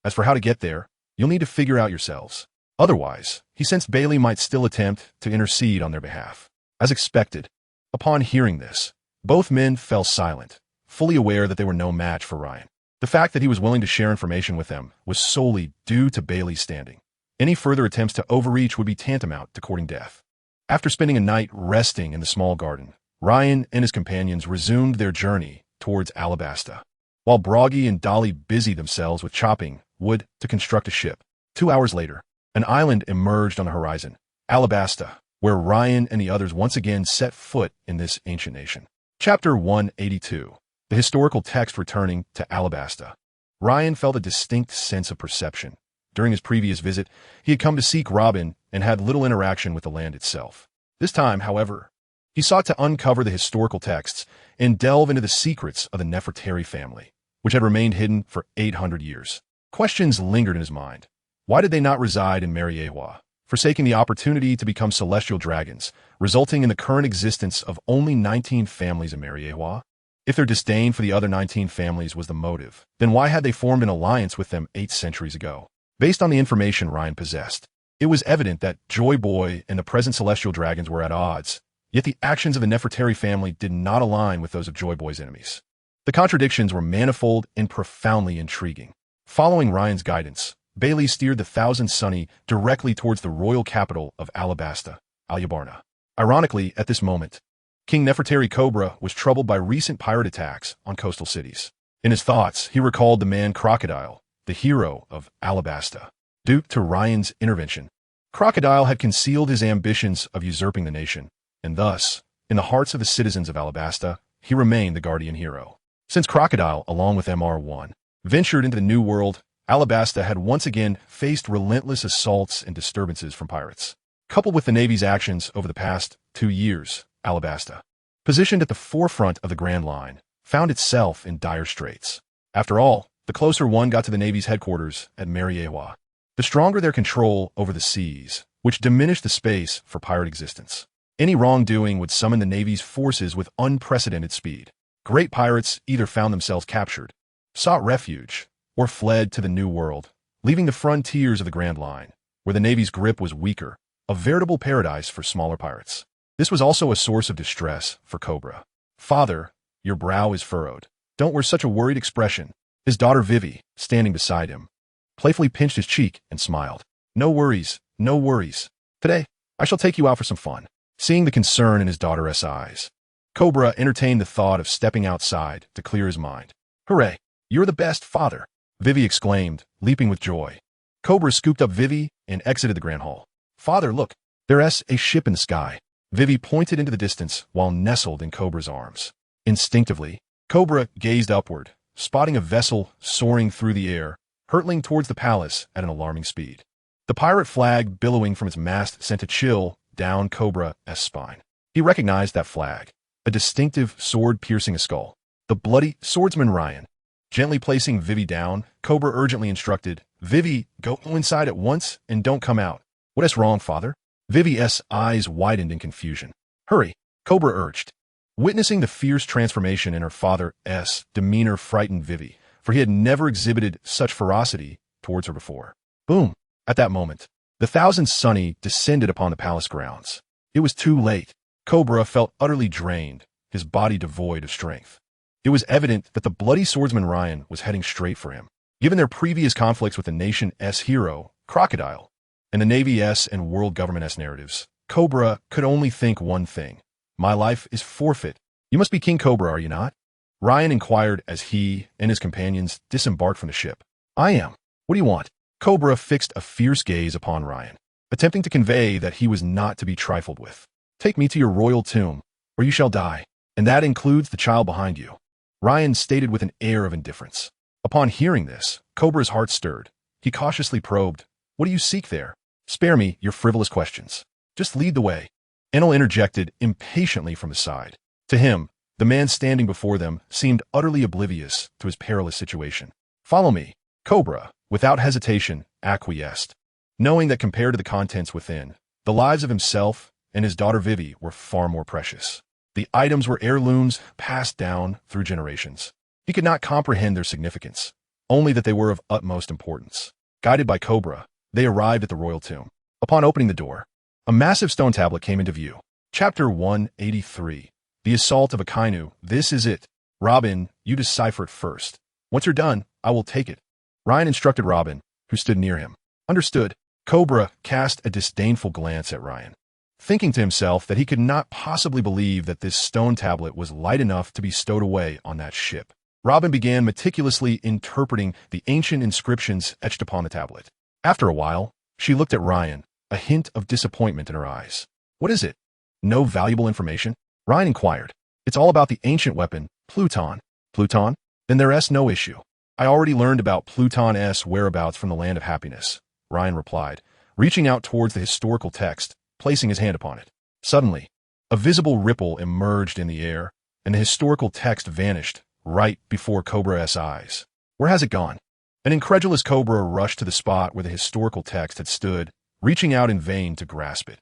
As for how to get there, you'll need to figure out yourselves. Otherwise, he sensed Bailey might still attempt to intercede on their behalf. As expected, upon hearing this, both men fell silent, fully aware that they were no match for Ryan. The fact that he was willing to share information with them was solely due to Bailey's standing. Any further attempts to overreach would be tantamount to courting death. After spending a night resting in the small garden, Ryan and his companions resumed their journey towards Alabasta, while Broggy and Dolly busied themselves with chopping wood to construct a ship. 2 hours later, an island emerged on the horizon, Alabasta, where Ryan and the others once again set foot in this ancient nation. Chapter 182. The historical text returning to Alabasta. Ryan felt a distinct sense of perception. During his previous visit, he had come to seek Robin and had little interaction with the land itself. This time, however, he sought to uncover the historical texts and delve into the secrets of the Nefertari family, which had remained hidden for 800 years. Questions lingered in his mind. Why did they not reside in Mariewa, forsaking the opportunity to become celestial dragons, resulting in the current existence of only 19 families in Mariewa? If their disdain for the other 19 families was the motive, then why had they formed an alliance with them 8 centuries ago? Based on the information Ryan possessed, it was evident that Joy Boy and the present celestial dragons were at odds, yet the actions of the Nefertari family did not align with those of Joy Boy's enemies. The contradictions were manifold and profoundly intriguing. Following Ryan's guidance, Bailey steered the Thousand Sunny directly towards the royal capital of Alabasta, Alyabarna. Ironically, at this moment, King Nefertari Cobra was troubled by recent pirate attacks on coastal cities. In his thoughts, he recalled the man Crocodile, the hero of Alabasta. Due to Ryan's intervention, Crocodile had concealed his ambitions of usurping the nation, and thus, in the hearts of the citizens of Alabasta, he remained the guardian hero. Since Crocodile, along with MR1, ventured into the New World, Alabasta had once again faced relentless assaults and disturbances from pirates. Coupled with the Navy's actions over the past 2 years, Alabasta, positioned at the forefront of the Grand Line, found itself in dire straits. After all, the closer one got to the Navy's headquarters at Mariewa, the stronger their control over the seas, which diminished the space for pirate existence. Any wrongdoing would summon the Navy's forces with unprecedented speed. Great pirates either found themselves captured, sought refuge, or fled to the New World, leaving the frontiers of the Grand Line, where the Navy's grip was weaker, a veritable paradise for smaller pirates. This was also a source of distress for Cobra. Father, your brow is furrowed. Don't wear such a worried expression. His daughter Vivi, standing beside him, playfully pinched his cheek and smiled. No worries, no worries. Today, I shall take you out for some fun. Seeing the concern in his daughter's eyes, Cobra entertained the thought of stepping outside to clear his mind. Hooray, you're the best, father, Vivi exclaimed, leaping with joy. Cobra scooped up Vivi and exited the Grand Hall. Father, look, there's a ship in the sky. Vivi pointed into the distance while nestled in Cobra's arms. Instinctively, Cobra gazed upward, spotting a vessel soaring through the air, hurtling towards the palace at an alarming speed. The pirate flag billowing from its mast sent a chill down Cobra's spine. He recognized that flag, a distinctive sword piercing a skull. The bloody swordsman Ryan. Gently placing Vivi down, Cobra urgently instructed, Vivi, go inside at once and don't come out. What is wrong, father? Vivi's eyes widened in confusion. Hurry, Cobra urged. Witnessing the fierce transformation in her father's demeanor frightened Vivi, for he had never exhibited such ferocity towards her before. Boom! At that moment, the Thousand Sunny descended upon the palace grounds. It was too late. Cobra felt utterly drained, his body devoid of strength. It was evident that the bloody swordsman Ryan was heading straight for him. Given their previous conflicts with the nation's hero, Crocodile, and the Navy's and world government's narratives, Cobra could only think one thing. My life is forfeit. You must be King Cobra, are you not? Ryan inquired as he and his companions disembarked from the ship. I am. What do you want? Cobra fixed a fierce gaze upon Ryan, attempting to convey that he was not to be trifled with. Take me to your royal tomb, where you shall die, and that includes the child behind you. Ryan stated with an air of indifference. Upon hearing this, Cobra's heart stirred. He cautiously probed, "What do you seek there? Spare me your frivolous questions. Just lead the way." Enel interjected impatiently from his side. To him, the man standing before them seemed utterly oblivious to his perilous situation. "Follow me." Cobra, without hesitation, acquiesced, knowing that compared to the contents within, the lives of himself and his daughter Vivi were far more precious. The items were heirlooms passed down through generations. He could not comprehend their significance, only that they were of utmost importance. Guided by Cobra, they arrived at the royal tomb. Upon opening the door, a massive stone tablet came into view. Chapter 183. The Assault of Akainu. This is it. Robin, you decipher it first. Once you're done, I will take it. Ryan instructed Robin, who stood near him. Understood. Cobra cast a disdainful glance at Ryan, thinking to himself that he could not possibly believe that this stone tablet was light enough to be stowed away on that ship. Robin began meticulously interpreting the ancient inscriptions etched upon the tablet. After a while, she looked at Ryan, a hint of disappointment in her eyes. What is it? No valuable information? Ryan inquired. It's all about the ancient weapon, Pluton. Pluton? Then there's no issue. I already learned about Pluton's whereabouts from the Land of Happiness, Ryan replied, reaching out towards the historical text, placing his hand upon it. Suddenly, a visible ripple emerged in the air, and the historical text vanished right before Cobra's eyes. Where has it gone? An incredulous Cobra rushed to the spot where the historical text had stood, reaching out in vain to grasp it.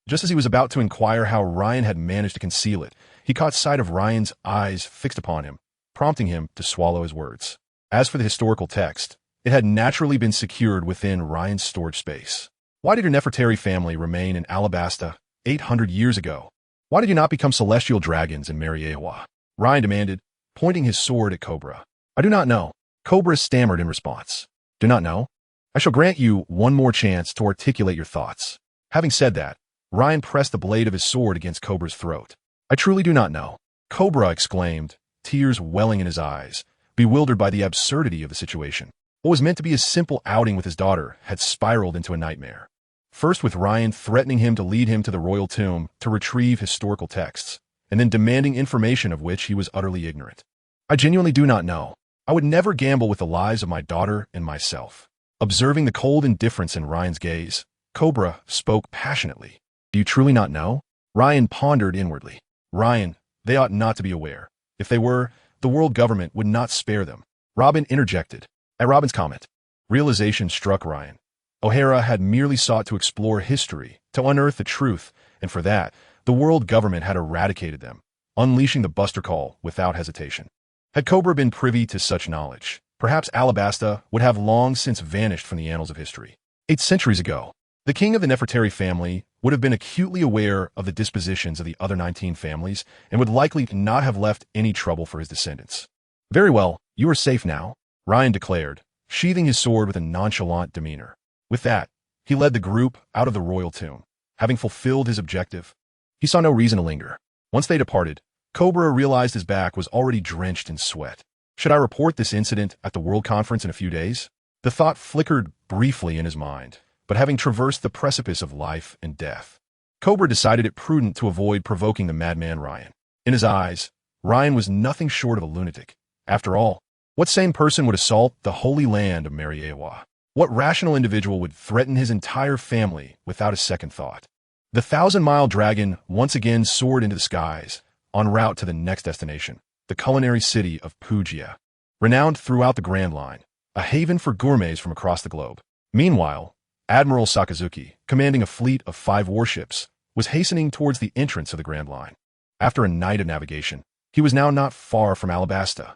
Just as he was about to inquire how Ryan had managed to conceal it, he caught sight of Ryan's eyes fixed upon him, prompting him to swallow his words. As for the historical text, it had naturally been secured within Ryan's storage space. Why did your Nefertari family remain in Alabasta 800 years ago? Why did you not become celestial dragons and marry Ewa? Ryan demanded, pointing his sword at Cobra. I do not know. Cobra stammered in response. Do not know? I shall grant you one more chance to articulate your thoughts. Having said that, Ryan pressed the blade of his sword against Cobra's throat. I truly do not know. Cobra exclaimed, tears welling in his eyes, bewildered by the absurdity of the situation. What was meant to be a simple outing with his daughter had spiraled into a nightmare. First with Ryan threatening him to lead him to the royal tomb to retrieve historical texts, and then demanding information of which he was utterly ignorant. I genuinely do not know. I would never gamble with the lives of my daughter and myself. Observing the cold indifference in Ryan's gaze, Cobra spoke passionately. Do you truly not know? Ryan pondered inwardly. Ryan, they ought not to be aware. If they were, the world government would not spare them. Robin interjected. At Robin's comment, realization struck Ryan. O'Hara had merely sought to explore history, to unearth the truth, and for that, the world government had eradicated them, unleashing the Buster Call without hesitation. Had Cobra been privy to such knowledge, perhaps Alabasta would have long since vanished from the annals of history. 8 centuries ago, the king of the Nefertari family would have been acutely aware of the dispositions of the other 19 families and would likely not have left any trouble for his descendants. Very well, you are safe now, Ryan declared, sheathing his sword with a nonchalant demeanor. With that, he led the group out of the royal tomb. Having fulfilled his objective, he saw no reason to linger. Once they departed, Cobra realized his back was already drenched in sweat. Should I report this incident at the World Conference in a few days? The thought flickered briefly in his mind, but having traversed the precipice of life and death, Cobra decided it prudent to avoid provoking the madman Ryan. In his eyes, Ryan was nothing short of a lunatic. After all, what sane person would assault the holy land of Mariewa? What rational individual would threaten his entire family without a second thought? The 1,000-mile dragon once again soared into the skies, en route to the next destination, the culinary city of Pujia, renowned throughout the Grand Line, a haven for gourmets from across the globe. Meanwhile, Admiral Sakazuki, commanding a fleet of 5 warships, was hastening towards the entrance of the Grand Line. After a night of navigation, he was now not far from Alabasta.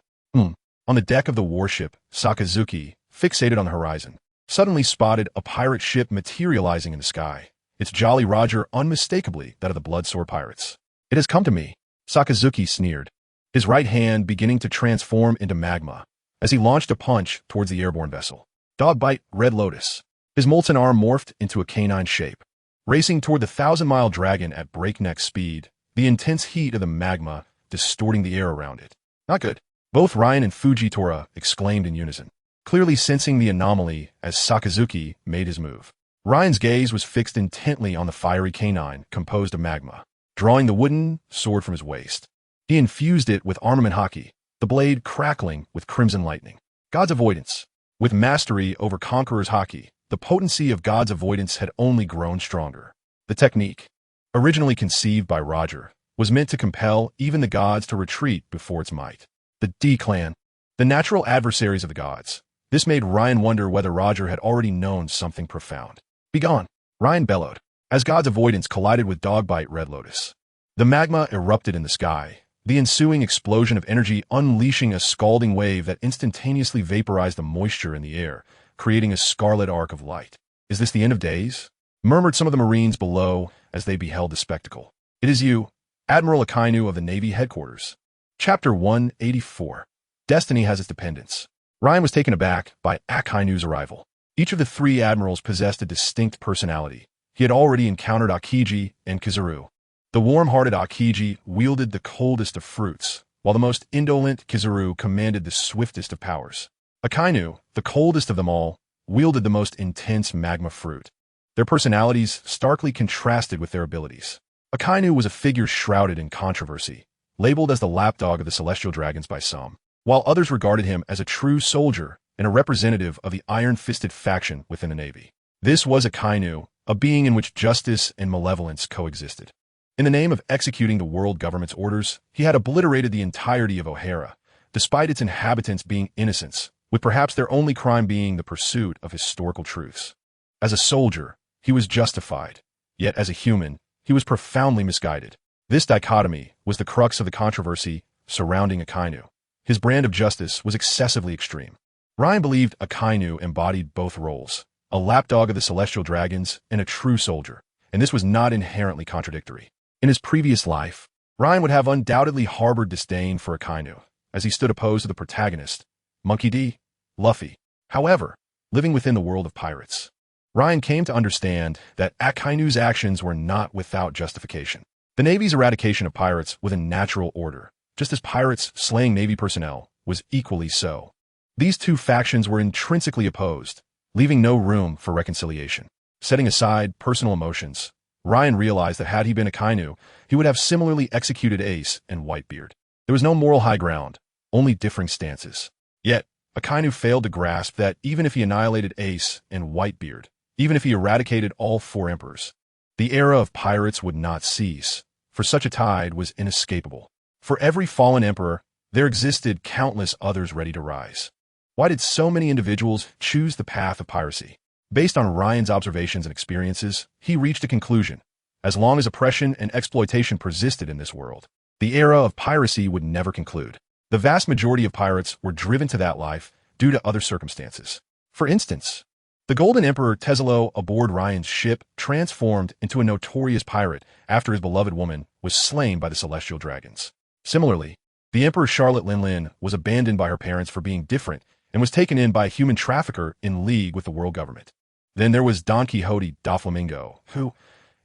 On the deck of the warship, Sakazuki, fixated on the horizon, suddenly spotted a pirate ship materializing in the sky, its Jolly Roger unmistakably that of the Bloodsore pirates. It has come to me, Sakazuki sneered, his right hand beginning to transform into magma as he launched a punch towards the airborne vessel. Dogbite Red Lotus. His molten arm morphed into a canine shape. Racing toward the 1,000-mile dragon at breakneck speed, the intense heat of the magma distorting the air around it. Not good. Both Ryan and Fujitora exclaimed in unison, clearly sensing the anomaly as Sakazuki made his move. Ryan's gaze was fixed intently on the fiery canine composed of magma. Drawing the wooden sword from his waist, he infused it with armament haki, the blade crackling with crimson lightning. God's avoidance. With mastery over Conqueror's haki, the potency of God's avoidance had only grown stronger. The technique, originally conceived by Roger, was meant to compel even the gods to retreat before its might. The D clan, the natural adversaries of the gods. This made Ryan wonder whether Roger had already known something profound. "Begone!" Ryan bellowed, as God's avoidance collided with Dogbite Red Lotus. The magma erupted in the sky, the ensuing explosion of energy unleashing a scalding wave that instantaneously vaporized the moisture in the air, creating a scarlet arc of light. "Is this the end of days?" murmured some of the Marines below as they beheld the spectacle. "It is you, Admiral Akainu of the Navy Headquarters." Chapter 184. Destiny has its dependents. Ryan was taken aback by Akainu's arrival. Each of the three admirals possessed a distinct personality. He had already encountered Akiji and Kizaru. The warm-hearted Akiji wielded the coldest of fruits, while the most indolent Kizaru commanded the swiftest of powers. Akainu, the coldest of them all, wielded the most intense magma fruit. Their personalities starkly contrasted with their abilities. Akainu was a figure shrouded in controversy, labeled as the lapdog of the celestial dragons by some, while others regarded him as a true soldier and a representative of the iron-fisted faction within the Navy. This was Akainu, a being in which justice and malevolence coexisted. In the name of executing the world government's orders, he had obliterated the entirety of O'Hara, despite its inhabitants being innocents, with perhaps their only crime being the pursuit of historical truths. As a soldier, he was justified, yet as a human, he was profoundly misguided. This dichotomy was the crux of the controversy surrounding Akainu. His brand of justice was excessively extreme. Ryan believed Akainu embodied both roles, a lapdog of the celestial dragons and a true soldier, and this was not inherently contradictory. In his previous life, Ryan would have undoubtedly harbored disdain for Akainu, as he stood opposed to the protagonist, Monkey D, Luffy. However, living within the world of pirates, Ryan came to understand that Akainu's actions were not without justification. The Navy's eradication of pirates was a natural order, just as pirates slaying Navy personnel was equally so. These two factions were intrinsically opposed, leaving no room for reconciliation. Setting aside personal emotions, Ryan realized that had he been Akainu, he would have similarly executed Ace and Whitebeard. There was no moral high ground, only differing stances. Yet, Akainu failed to grasp that even if he annihilated Ace and Whitebeard, even if he eradicated all four emperors, the era of pirates would not cease, for such a tide was inescapable. For every fallen emperor, there existed countless others ready to rise. Why did so many individuals choose the path of piracy? Based on Ryan's observations and experiences, he reached a conclusion. As long as oppression and exploitation persisted in this world, the era of piracy would never conclude. The vast majority of pirates were driven to that life due to other circumstances. For instance, the Golden Emperor Tezelo aboard Ryan's ship transformed into a notorious pirate after his beloved woman was slain by the celestial dragons. Similarly, the Emperor Charlotte Linlin was abandoned by her parents for being different and was taken in by a human trafficker in league with the world government. Then there was Don Quixote da Flamingo, who,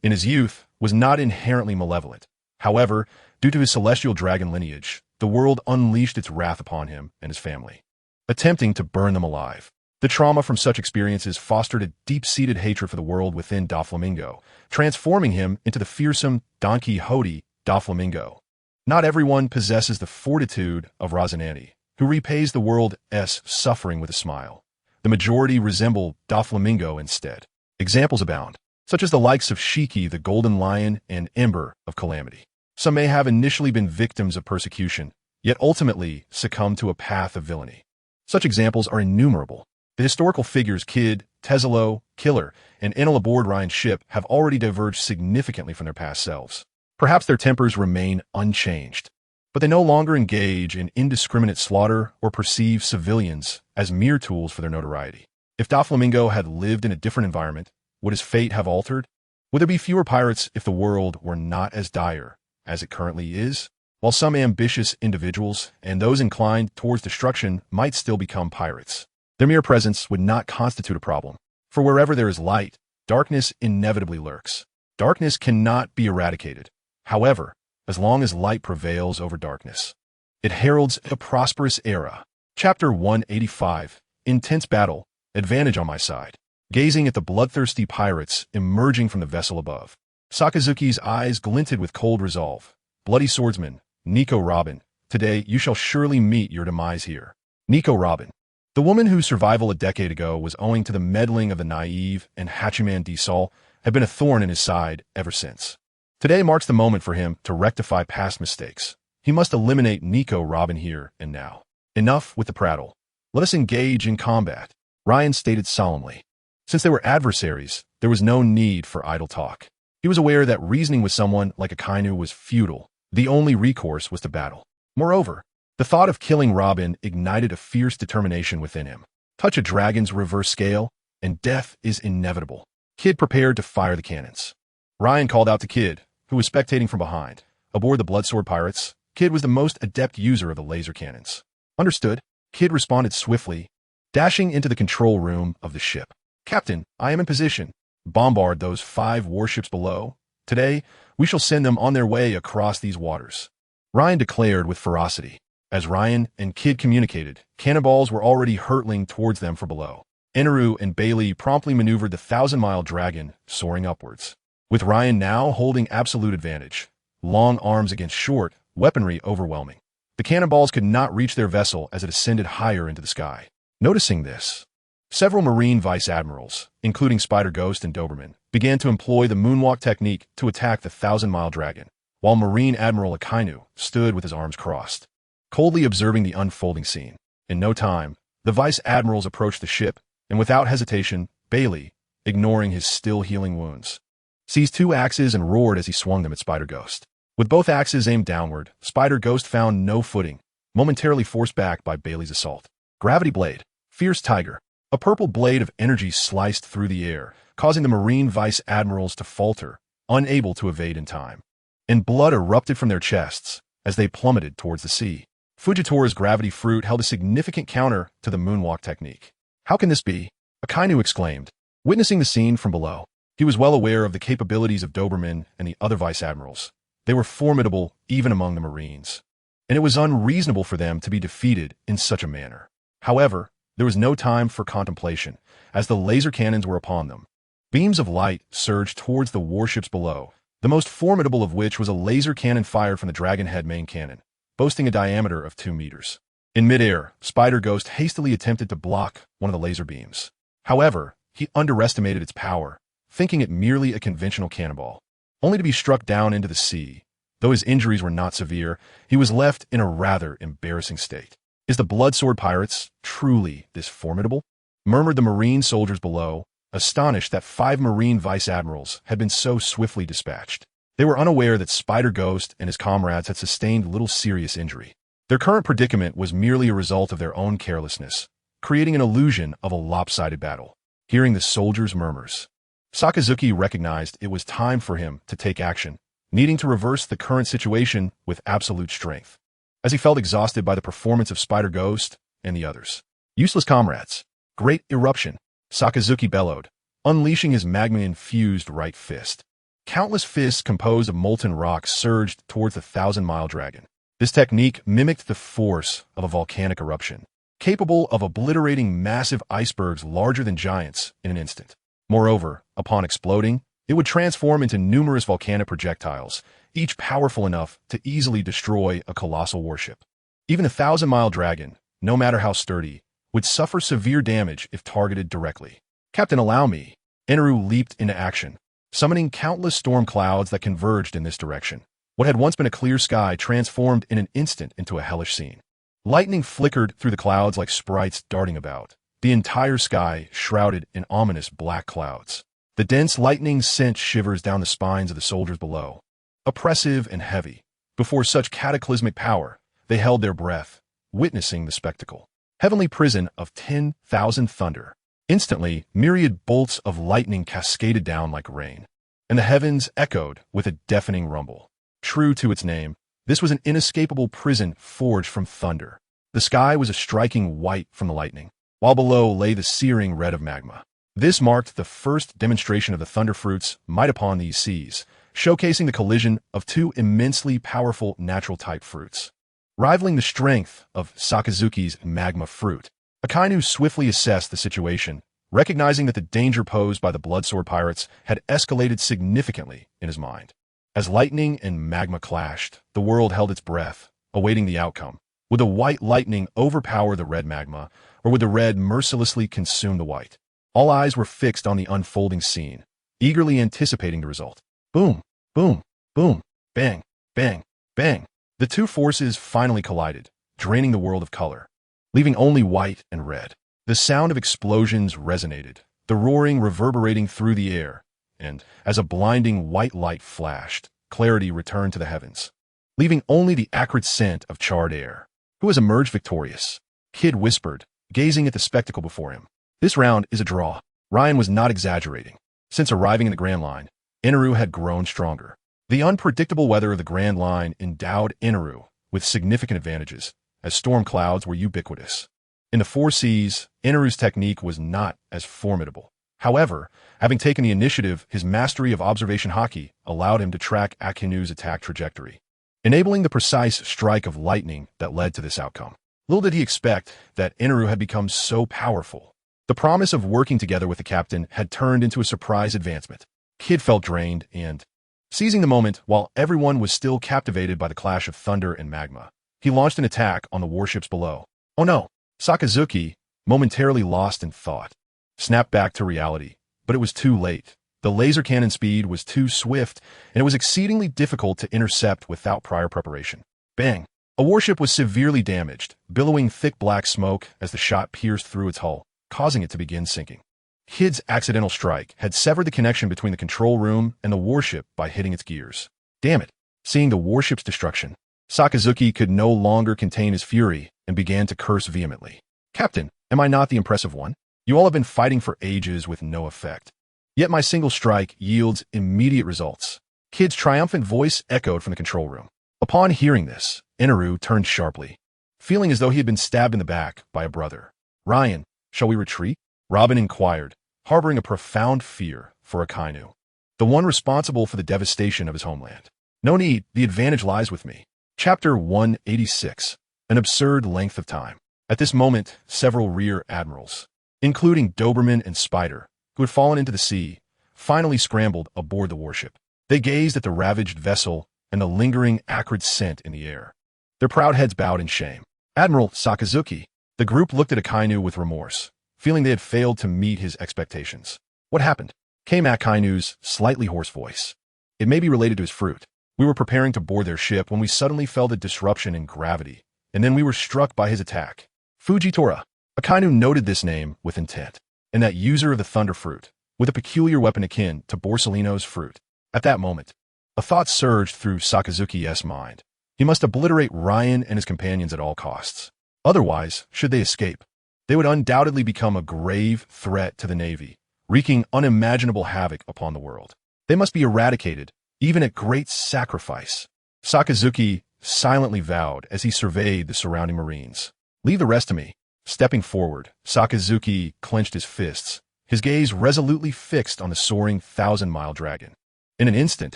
in his youth, was not inherently malevolent. However, due to his celestial dragon lineage, the world unleashed its wrath upon him and his family, attempting to burn them alive. The trauma from such experiences fostered a deep-seated hatred for the world within da Flamingo, transforming him into the fearsome Don Quixote da Flamingo. Not everyone possesses the fortitude of Rosinante, who repays the world's suffering with a smile. The majority resemble da Flamingo instead. Examples abound, such as the likes of Shiki the Golden Lion and Ember of Calamity. Some may have initially been victims of persecution, yet ultimately succumbed to a path of villainy. Such examples are innumerable. The historical figures Kid, Tezelo, Killer, and Enel aboard Ryan's ship have already diverged significantly from their past selves. Perhaps their tempers remain unchanged, but they no longer engage in indiscriminate slaughter or perceive civilians as mere tools for their notoriety. If da Flamingo had lived in a different environment, would his fate have altered? Would there be fewer pirates if the world were not as dire as it currently is? While some ambitious individuals and those inclined towards destruction might still become pirates, their mere presence would not constitute a problem. For wherever there is light, darkness inevitably lurks. Darkness cannot be eradicated. However, as long as light prevails over darkness, it heralds a prosperous era. Chapter 185. Intense battle, advantage on my side. Gazing at the bloodthirsty pirates emerging from the vessel above, Sakazuki's eyes glinted with cold resolve. Bloody swordsman, Nico Robin, Today, you shall surely meet your demise here. Nico Robin. The woman whose survival a decade ago was owing to the meddling of the naive and Hachiman D. Sol had been a thorn in his side ever since. Today marks the moment for him to rectify past mistakes. He must eliminate Nico Robin here and now. Enough with the prattle. Let us engage in combat, Ryan stated solemnly. Since they were adversaries, there was no need for idle talk. He was aware that reasoning with someone like Akainu was futile. The only recourse was to battle. Moreover, the thought of killing Robin ignited a fierce determination within him. Touch a dragon's reverse scale, and death is inevitable. Kid prepared to fire the cannons. Ryan called out to Kid, who was spectating from behind. Aboard the Bloodsword Pirates, Kid was the most adept user of the laser cannons. Understood, Kid responded swiftly, dashing into the control room of the ship. Captain, I am in position. Bombard those 5 warships below. Today, we shall send them on their way across these waters. Ryan declared with ferocity. As Ryan and Kid communicated, cannonballs were already hurtling towards them from below. Eneru and Bailey promptly maneuvered the 1,000-mile dragon, soaring upwards. With Ryan now holding absolute advantage, long arms against short, weaponry overwhelming. The cannonballs could not reach their vessel as it ascended higher into the sky. Noticing this, several Marine vice admirals, including Spider-Ghost and Doberman, began to employ the moonwalk technique to attack the 1,000-mile dragon, while Marine Admiral Akainu stood with his arms crossed, coldly observing the unfolding scene. In no time, the vice admirals approached the ship, and without hesitation, Bailey, ignoring his still healing wounds, seized 2 axes and roared as he swung them at Spider-Ghost. With both axes aimed downward, Spider-Ghost found no footing, momentarily forced back by Bailey's assault. Gravity Blade, Fierce Tiger. A purple blade of energy sliced through the air, causing the Marine vice admirals to falter, unable to evade in time. And blood erupted from their chests as they plummeted towards the sea. Fujitora's gravity fruit held a significant counter to the moonwalk technique. How can this be? Akainu exclaimed, witnessing the scene from below. He was well aware of the capabilities of Doberman and the other vice admirals. They were formidable even among the Marines, and it was unreasonable for them to be defeated in such a manner. However, there was no time for contemplation, as the laser cannons were upon them. Beams of light surged towards the warships below, the most formidable of which was a laser cannon fired from the Dragonhead main cannon, boasting a diameter of 2 meters. In midair, Spider-Ghost hastily attempted to block one of the laser beams. However, he underestimated its power, thinking it merely a conventional cannonball, only to be struck down into the sea. Though his injuries were not severe, he was left in a rather embarrassing state. Is the Bloodsword Pirates truly this formidable? Murmured the Marine soldiers below, astonished that 5 Marine vice admirals had been so swiftly dispatched. They were unaware that Spider-Ghost and his comrades had sustained little serious injury. Their current predicament was merely a result of their own carelessness, creating an illusion of a lopsided battle. Hearing the soldiers' murmurs, Sakazuki recognized it was time for him to take action, needing to reverse the current situation with absolute strength. As he felt exhausted by the performance of Spider-Ghost and the others. Useless comrades. Great eruption, Sakazuki bellowed, unleashing his magma-infused right fist. Countless fists composed of molten rock surged towards the 1,000-mile dragon. This technique mimicked the force of a volcanic eruption, capable of obliterating massive icebergs larger than giants in an instant. Moreover, upon exploding, it would transform into numerous volcanic projectiles, each powerful enough to easily destroy a colossal warship. Even a 1,000-mile dragon, no matter how sturdy, would suffer severe damage if targeted directly. Captain, allow me. Eneru leaped into action, summoning countless storm clouds that converged in this direction. What had once been a clear sky transformed in an instant into a hellish scene. Lightning flickered through the clouds like sprites darting about, the entire sky shrouded in ominous black clouds. The dense lightning sent shivers down the spines of the soldiers below, oppressive and heavy. Before such cataclysmic power, they held their breath, witnessing the spectacle. Heavenly prison of 10,000 thunder. Instantly, myriad bolts of lightning cascaded down like rain, and the heavens echoed with a deafening rumble. True to its name, this was an inescapable prison forged from thunder. The sky was a striking white from the lightning, while below lay the searing red of magma. This marked the first demonstration of the Thunder Fruit's might upon these seas, showcasing the collision of 2 immensely powerful natural-type fruits. Rivaling the strength of Sakazuki's magma fruit, Akainu swiftly assessed the situation, recognizing that the danger posed by the Bloodsword Pirates had escalated significantly in his mind. As lightning and magma clashed, the world held its breath, awaiting the outcome. Would the white lightning overpower the red magma, or would the red mercilessly consume the white? All eyes were fixed on the unfolding scene, eagerly anticipating the result. Boom, boom, boom, bang, bang, bang. The two forces finally collided, draining the world of color, leaving only white and red. The sound of explosions resonated, the roaring reverberating through the air, and, as a blinding white light flashed, clarity returned to the heavens, leaving only the acrid scent of charred air. Who has emerged victorious? Kid whispered, gazing at the spectacle before him. This round is a draw. Ryan was not exaggerating. Since arriving in the Grand Line, Inaru had grown stronger. The unpredictable weather of the Grand Line endowed Inaru with significant advantages, as storm clouds were ubiquitous. In the Four Seas, Inaru's technique was not as formidable. However, having taken the initiative, his mastery of observation haki allowed him to track Akinu's attack trajectory, enabling the precise strike of lightning that led to this outcome. Little did he expect that Inaru had become so powerful. The promise of working together with the captain had turned into a surprise advancement. Kid felt drained and, seizing the moment while everyone was still captivated by the clash of thunder and magma, he launched an attack on the warships below. Oh no! Sakazuki, momentarily lost in thought, snapped back to reality, but it was too late. The laser cannon speed was too swift, and it was exceedingly difficult to intercept without prior preparation. Bang! A warship was severely damaged, billowing thick black smoke as the shot pierced through its hull, causing it to begin sinking. Kid's accidental strike had severed the connection between the control room and the warship by hitting its gears. Damn it! Seeing the warship's destruction, Sakazuki could no longer contain his fury and began to curse vehemently. Captain, am I not the impressive one? You all have been fighting for ages with no effect. Yet my single strike yields immediate results. Kid's triumphant voice echoed from the control room. Upon hearing this, Inaru turned sharply, feeling as though he had been stabbed in the back by a brother. Ryan, shall we retreat? Robin inquired, harboring a profound fear for Akainu, the one responsible for the devastation of his homeland. No need, the advantage lies with me. Chapter 186, An Absurd Length of Time. At this moment, several rear admirals, including Doberman and Spider, who had fallen into the sea, finally scrambled aboard the warship. They gazed at the ravaged vessel and the lingering acrid scent in the air. Their proud heads bowed in shame. Admiral Sakazuki. The group looked at Akainu with remorse, feeling they had failed to meet his expectations. What happened? Came Akainu's slightly hoarse voice. It may be related to his fruit. We were preparing to board their ship when we suddenly felt a disruption in gravity, and then we were struck by his attack. Fujitora. Akainu noted this name with intent, and that user of the thunder fruit, with a peculiar weapon akin to Borsellino's fruit. At that moment, a thought surged through Sakazuki's mind. He must obliterate Ryan and his companions at all costs. Otherwise, should they escape, they would undoubtedly become a grave threat to the Navy, wreaking unimaginable havoc upon the world. They must be eradicated, even at great sacrifice. Sakazuki silently vowed as he surveyed the surrounding Marines. Leave the rest to me. Stepping forward, Sakazuki clenched his fists, his gaze resolutely fixed on the soaring 1,000-mile dragon. In an instant,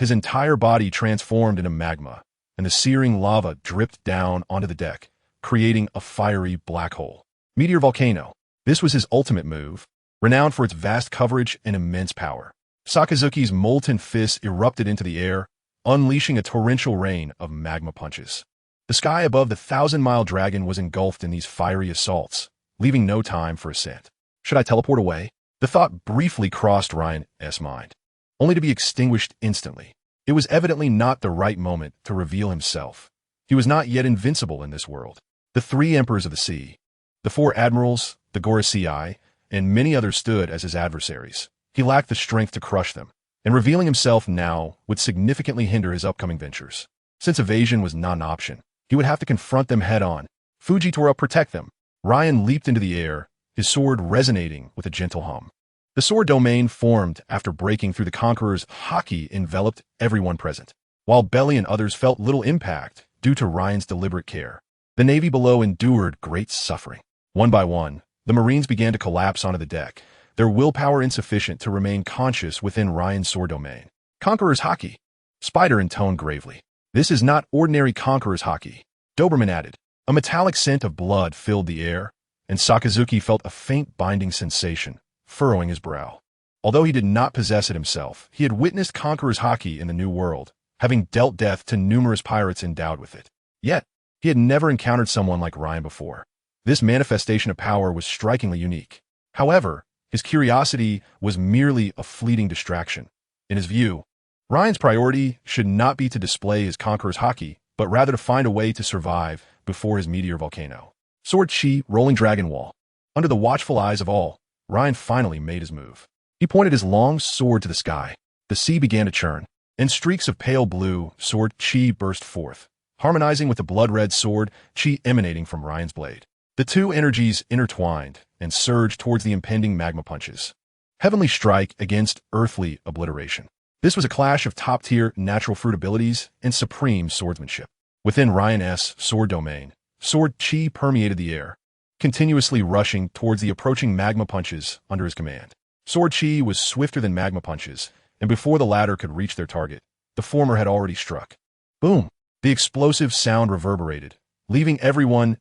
his entire body transformed into magma, and the searing lava dripped down onto the deck, creating a fiery black hole. Meteor Volcano. This was his ultimate move, renowned for its vast coverage and immense power. Sakazuki's molten fists erupted into the air, unleashing a torrential rain of magma punches. The sky above the 1,000-mile dragon was engulfed in these fiery assaults, leaving no time for ascent. Should I teleport away? The thought briefly crossed Ryan's mind, only to be extinguished instantly. It was evidently not the right moment to reveal himself. He was not yet invincible in this world. The three emperors of the sea, the four admirals, the Gorosei, and many others stood as his adversaries. He lacked the strength to crush them, and revealing himself now would significantly hinder his upcoming ventures. Since evasion was not an option, he would have to confront them head-on. Fujitora, protect them. Ryan leaped into the air, his sword resonating with a gentle hum. The sword domain formed after breaking through the Conqueror's haki enveloped everyone present, while Belly and others felt little impact due to Ryan's deliberate care. The Navy below endured great suffering. One by one, the Marines began to collapse onto the deck, their willpower insufficient to remain conscious within Ryan's sword domain. Conqueror's haki. Spider intoned gravely. This is not ordinary Conqueror's haki. Doberman added. A metallic scent of blood filled the air, and Sakazuki felt a faint binding sensation, furrowing his brow. Although he did not possess it himself, he had witnessed Conqueror's haki in the New World, having dealt death to numerous pirates endowed with it. Yet, He had never encountered someone like Ryan before. This manifestation of power was strikingly unique. However, his curiosity was merely a fleeting distraction. In his view, Ryan's priority should not be to display his conqueror's haki, but rather to find a way to survive before his meteor volcano. Sword Chi, rolling dragon wall. Under the watchful eyes of all, Ryan finally made his move. He pointed his long sword to the sky. The sea began to churn, and streaks of pale blue sword chi burst forth, harmonizing with the blood-red sword chi emanating from Ryan's blade. The two energies intertwined and surged towards the impending magma punches. Heavenly strike against earthly obliteration. This was a clash of top-tier natural fruit abilities and supreme swordsmanship. Within Ryan's sword domain, sword chi permeated the air, continuously rushing towards the approaching magma punches under his command. Sword chi was swifter than magma punches, and before the latter could reach their target, the former had already struck. Boom! The explosive sound reverberated, leaving everyone's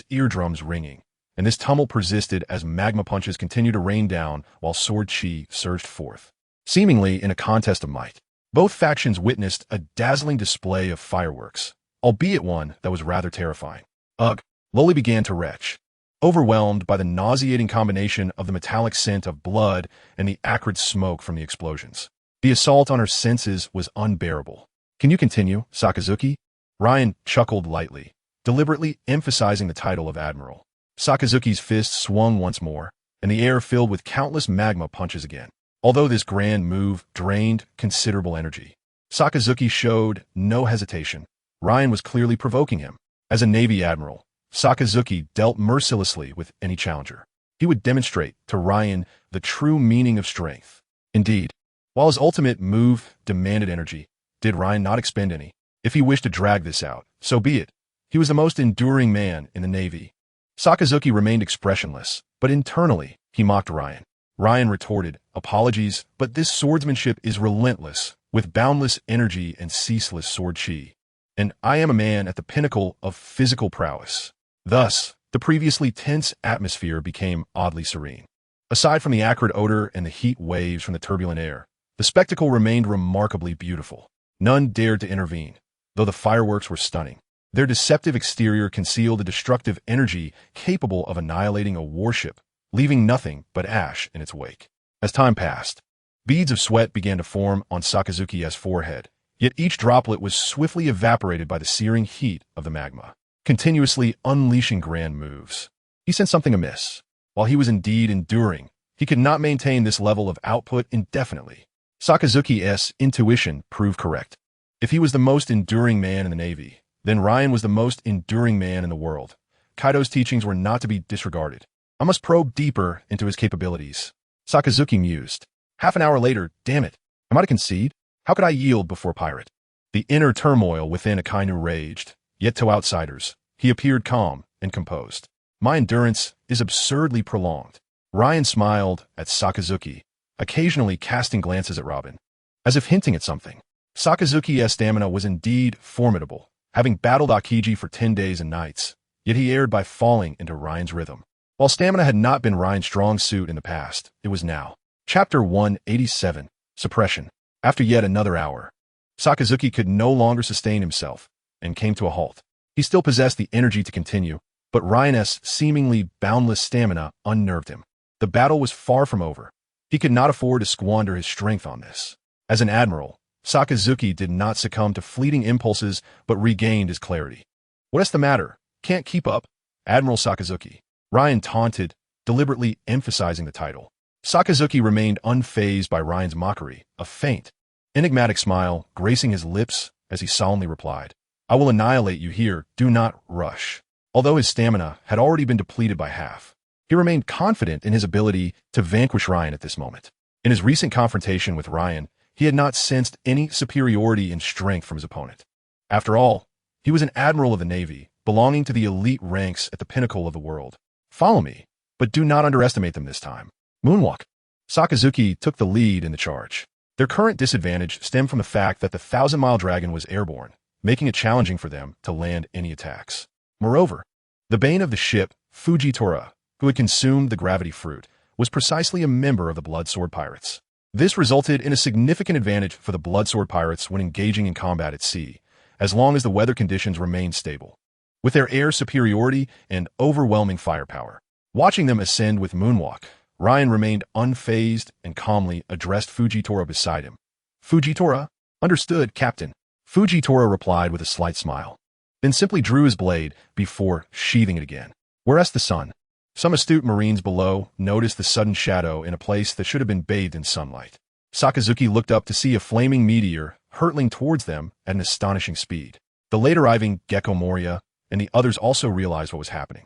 eardrums ringing, and this tumult persisted as magma punches continued to rain down while sword chi surged forth. Seemingly in a contest of might, both factions witnessed a dazzling display of fireworks, albeit one that was rather terrifying. Ugh! Loli began to retch, overwhelmed by the nauseating combination of the metallic scent of blood and the acrid smoke from the explosions. The assault on her senses was unbearable. Can you continue, Sakazuki? Ryan chuckled lightly, deliberately emphasizing the title of Admiral. Sakazuki's fist swung once more, and the air filled with countless magma punches again. Although this grand move drained considerable energy, Sakazuki showed no hesitation. Ryan was clearly provoking him. As a Navy admiral, Sakazuki dealt mercilessly with any challenger. He would demonstrate to Ryan the true meaning of strength. Indeed, while his ultimate move demanded energy, did Ryan not expend any? If he wished to drag this out, so be it. He was the most enduring man in the Navy. Sakazuki remained expressionless, but internally, he mocked Ryan. Ryan retorted, apologies, but this swordsmanship is relentless, with boundless energy and ceaseless sword chi. And I am a man at the pinnacle of physical prowess. Thus, the previously tense atmosphere became oddly serene. Aside from the acrid odor and the heat waves from the turbulent air, the spectacle remained remarkably beautiful. None dared to intervene, though the fireworks were stunning. Their deceptive exterior concealed a destructive energy capable of annihilating a warship, leaving nothing but ash in its wake. As time passed, beads of sweat began to form on Sakazuki's forehead, yet each droplet was swiftly evaporated by the searing heat of the magma, continuously unleashing grand moves. He sensed something amiss. While he was indeed enduring, he could not maintain this level of output indefinitely. Sakazuki's intuition proved correct. If he was the most enduring man in the Navy, then Ryan was the most enduring man in the world. Kaido's teachings were not to be disregarded. I must probe deeper into his capabilities. Sakazuki mused. Half an hour later, damn it, am I to concede? How could I yield before Pirate? The inner turmoil within Akainu raged, yet to outsiders, he appeared calm and composed. My endurance is absurdly prolonged. Ryan smiled at Sakazuki, occasionally casting glances at Robin, as if hinting at something. Sakazuki's stamina was indeed formidable, having battled Akiji for 10 days and nights, yet he erred by falling into Ryan's rhythm. While stamina had not been Ryan's strong suit in the past, it was now. Chapter 187, Suppression. After yet another hour, Sakazuki could no longer sustain himself and came to a halt. He still possessed the energy to continue, but Ryan's seemingly boundless stamina unnerved him. The battle was far from over. He could not afford to squander his strength on this. As an admiral, Sakazuki did not succumb to fleeting impulses but regained his clarity. What's the matter? Can't keep up? Admiral Sakazuki. Ryan taunted, deliberately emphasizing the title. Sakazuki remained unfazed by Ryan's mockery, a faint, enigmatic smile gracing his lips as he solemnly replied, I will annihilate you here, do not rush. Although his stamina had already been depleted by half, he remained confident in his ability to vanquish Ryan at this moment. In his recent confrontation with Ryan, he had not sensed any superiority in strength from his opponent. After all, he was an admiral of the Navy, belonging to the elite ranks at the pinnacle of the world. Follow me, but do not underestimate them this time. Moonwalk. Sakazuki took the lead in the charge. Their current disadvantage stemmed from the fact that the 1,000-mile dragon was airborne, making it challenging for them to land any attacks. Moreover, the bane of the ship, Fujitora, who had consumed the gravity fruit, was precisely a member of the Bloodsword Pirates. This resulted in a significant advantage for the Bloodsword Pirates when engaging in combat at sea, as long as the weather conditions remained stable. with their air superiority and overwhelming firepower. Watching them ascend with moonwalk, Ryan remained unfazed and calmly addressed Fujitora beside him. Fujitora? Understood, Captain. Fujitora replied with a slight smile, then simply drew his blade before sheathing it again. Whereas the sun. Some astute marines below noticed the sudden shadow in a place that should have been bathed in sunlight. Sakazuki looked up to see a flaming meteor hurtling towards them at an astonishing speed. The late-arriving Gecko Moria and the others also realized what was happening.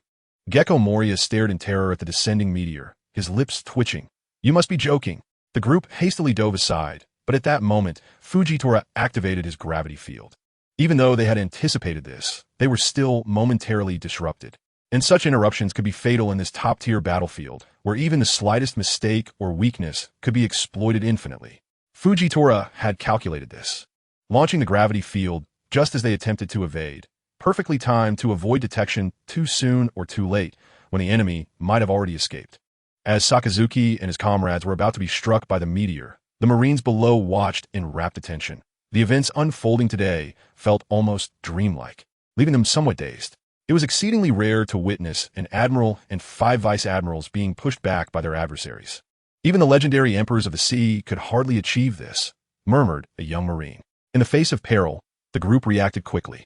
Gecko Moria stared in terror at the descending meteor, his lips twitching. You must be joking. The group hastily dove aside, but at that moment, Fujitora activated his gravity field. Even though they had anticipated this, they were still momentarily disrupted. And such interruptions could be fatal in this top-tier battlefield, where even the slightest mistake or weakness could be exploited infinitely. Fujitora had calculated this, launching the gravity field just as they attempted to evade, perfectly timed to avoid detection too soon or too late, when the enemy might have already escaped. As Sakazuki and his comrades were about to be struck by the meteor, the Marines below watched in rapt attention. The events unfolding today felt almost dreamlike, leaving them somewhat dazed. It was exceedingly rare to witness an admiral and 5 vice-admirals being pushed back by their adversaries. Even the legendary emperors of the sea could hardly achieve this, murmured a young marine. In the face of peril, the group reacted quickly.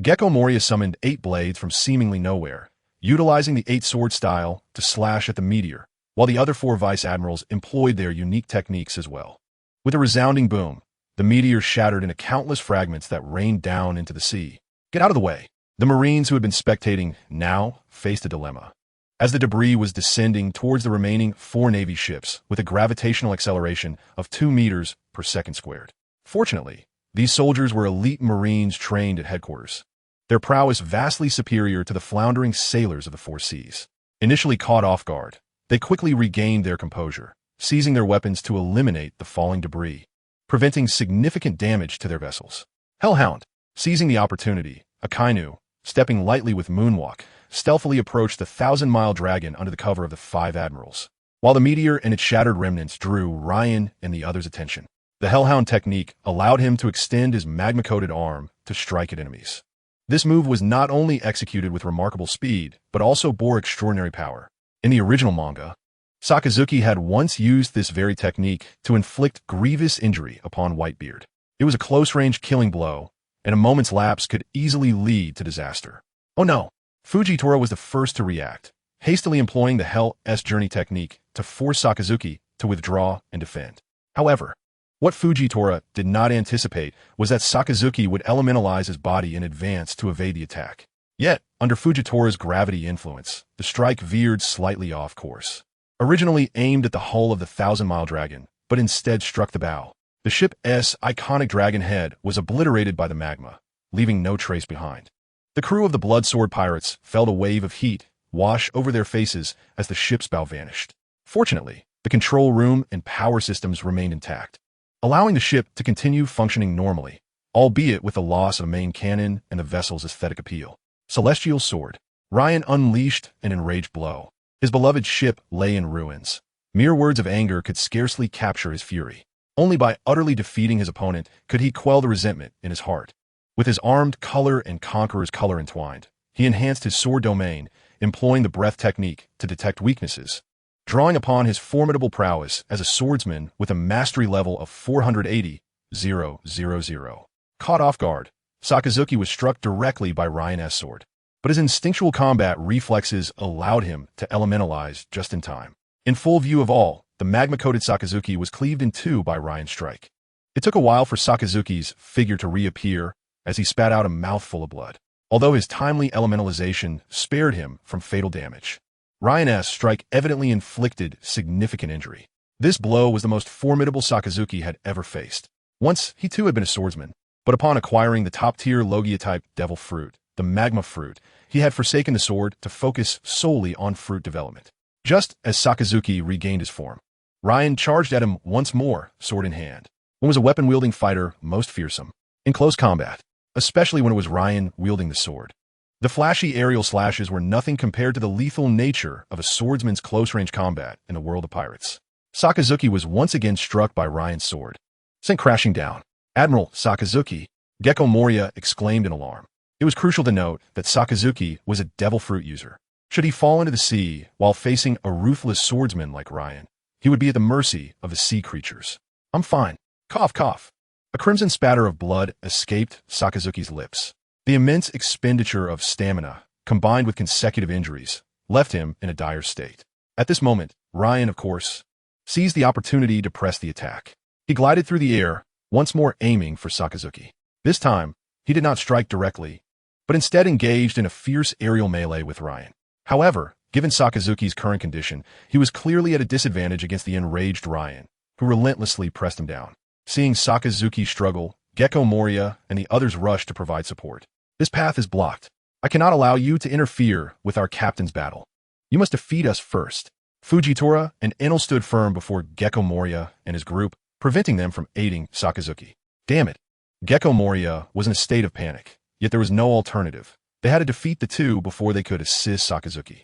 Gecko Moria summoned 8 blades from seemingly nowhere, utilizing the 8-sword style to slash at the meteor, while the other 4 vice-admirals employed their unique techniques as well. With a resounding boom, the meteor shattered into countless fragments that rained down into the sea. Get out of the way! The Marines who had been spectating now faced a dilemma. As the debris was descending towards the remaining 4 Navy ships with a gravitational acceleration of 2 meters per second squared. Fortunately, these soldiers were elite Marines trained at headquarters. Their prowess vastly superior to the floundering sailors of the 4 seas. Initially caught off guard, they quickly regained their composure, seizing their weapons to eliminate the falling debris, preventing significant damage to their vessels. Hellhound, seizing the opportunity, Akainu, stepping lightly with moonwalk, stealthily approached the 1,000-mile dragon under the cover of the 5 admirals, while the meteor and its shattered remnants drew Ryan and the others' attention. The Hellhound technique allowed him to extend his magma-coated arm to strike at enemies. This move was not only executed with remarkable speed, but also bore extraordinary power. In the original manga, Sakazuki had once used this very technique to inflict grievous injury upon Whitebeard. It was a close-range killing blow, and a moment's lapse could easily lead to disaster. Oh no! Fujitora was the first to react, hastily employing the Hell's Journey technique to force Sakazuki to withdraw and defend. However, what Fujitora did not anticipate was that Sakazuki would elementalize his body in advance to evade the attack. Yet, under Fujitora's gravity influence, the strike veered slightly off course. Originally aimed at the hull of the 1,000-mile dragon, but instead struck the bow. The ship's iconic dragon head was obliterated by the magma, leaving no trace behind. The crew of the Bloodsword pirates felt a wave of heat wash over their faces as the ship's bow vanished. Fortunately, the control room and power systems remained intact, allowing the ship to continue functioning normally, albeit with the loss of a main cannon and the vessel's aesthetic appeal. Celestial Sword. Ryan unleashed an enraged blow. His beloved ship lay in ruins. Mere words of anger could scarcely capture his fury. Only by utterly defeating his opponent could he quell the resentment in his heart. With his armed color and conqueror's color entwined, he enhanced his sword domain, employing the breath technique to detect weaknesses. Drawing upon his formidable prowess as a swordsman with a mastery level of 480,000. Caught off guard, Sakazuki was struck directly by Ryan's sword, but his instinctual combat reflexes allowed him to elementalize just in time. In full view of all, the magma-coated Sakazuki was cleaved in 2 by Ryan's strike. It took a while for Sakazuki's figure to reappear as he spat out a mouthful of blood, although his timely elementalization spared him from fatal damage. Ryan's strike evidently inflicted significant injury. This blow was the most formidable Sakazuki had ever faced. Once, he too had been a swordsman, but upon acquiring the top-tier Logia-type devil fruit, the magma fruit, he had forsaken the sword to focus solely on fruit development. Just as Sakazuki regained his form, Ryan charged at him once more, sword in hand. When was a weapon-wielding fighter most fearsome? In close combat, especially when it was Ryan wielding the sword. The flashy aerial slashes were nothing compared to the lethal nature of a swordsman's close-range combat in the world of pirates. Sakazuki was once again struck by Ryan's sword, sent crashing down. Admiral Sakazuki, Gecko Moria exclaimed in alarm. It It was crucial to note that Sakazuki was a devil fruit user. Should he fall into the sea while facing a ruthless swordsman like Ryan, he would be at the mercy of the sea creatures. I'm fine. Cough, cough. A crimson spatter of blood escaped Sakazuki's lips. The immense expenditure of stamina, combined with consecutive injuries, left him in a dire state. At this moment, Ryan, of course, seized the opportunity to press the attack. He glided through the air, once more aiming for Sakazuki. This time, he did not strike directly, but instead engaged in a fierce aerial melee with Ryan. However, given Sakazuki's current condition, he was clearly at a disadvantage against the enraged Ryan, who relentlessly pressed him down. Seeing Sakazuki struggle, Gecko Moria and the others rushed to provide support. This path is blocked. I cannot allow you to interfere with our captain's battle. You must defeat us first. Fujitora and Enel stood firm before Gecko Moria and his group, preventing them from aiding Sakazuki. Damn it. Gecko Moria was in a state of panic, yet there was no alternative. They had to defeat the two before they could assist Sakazuki.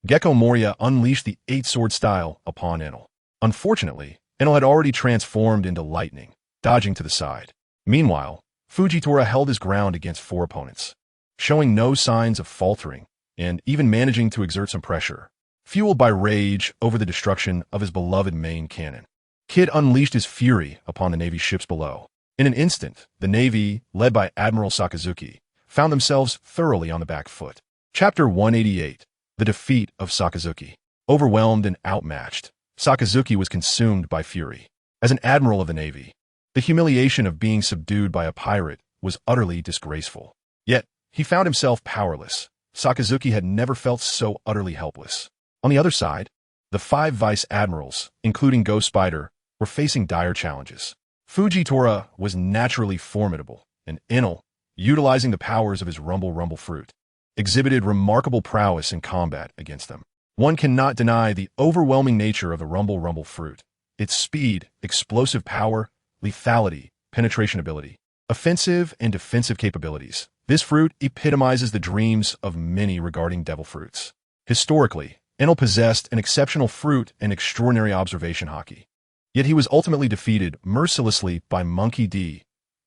Gecko Moria unleashed the eight-sword style upon Enel. Unfortunately, Enel had already transformed into lightning, dodging to the side. Meanwhile, Fujitora held his ground against four opponents, showing no signs of faltering and even managing to exert some pressure, fueled by rage over the destruction of his beloved main cannon. Kid unleashed his fury upon the Navy ships below. In an instant, the Navy, led by Admiral Sakazuki, found themselves thoroughly on the back foot. Chapter 188. The Defeat of Sakazuki. Overwhelmed and outmatched, Sakazuki was consumed by fury. As an admiral of the Navy, the humiliation of being subdued by a pirate was utterly disgraceful. Yet, he found himself powerless. Sakazuki had never felt so utterly helpless. On the other side, the five vice admirals, including Ghost Spider, were facing dire challenges. Fujitora was naturally formidable, and Enel, utilizing the powers of his Rumble fruit, exhibited remarkable prowess in combat against them. One cannot deny the overwhelming nature of the Rumble fruit. Its speed, explosive power, lethality, penetration ability, offensive and defensive capabilities. This fruit epitomizes the dreams of many regarding devil fruits. Historically, Enel possessed an exceptional fruit and extraordinary observation hockey. Yet he was ultimately defeated mercilessly by Monkey D,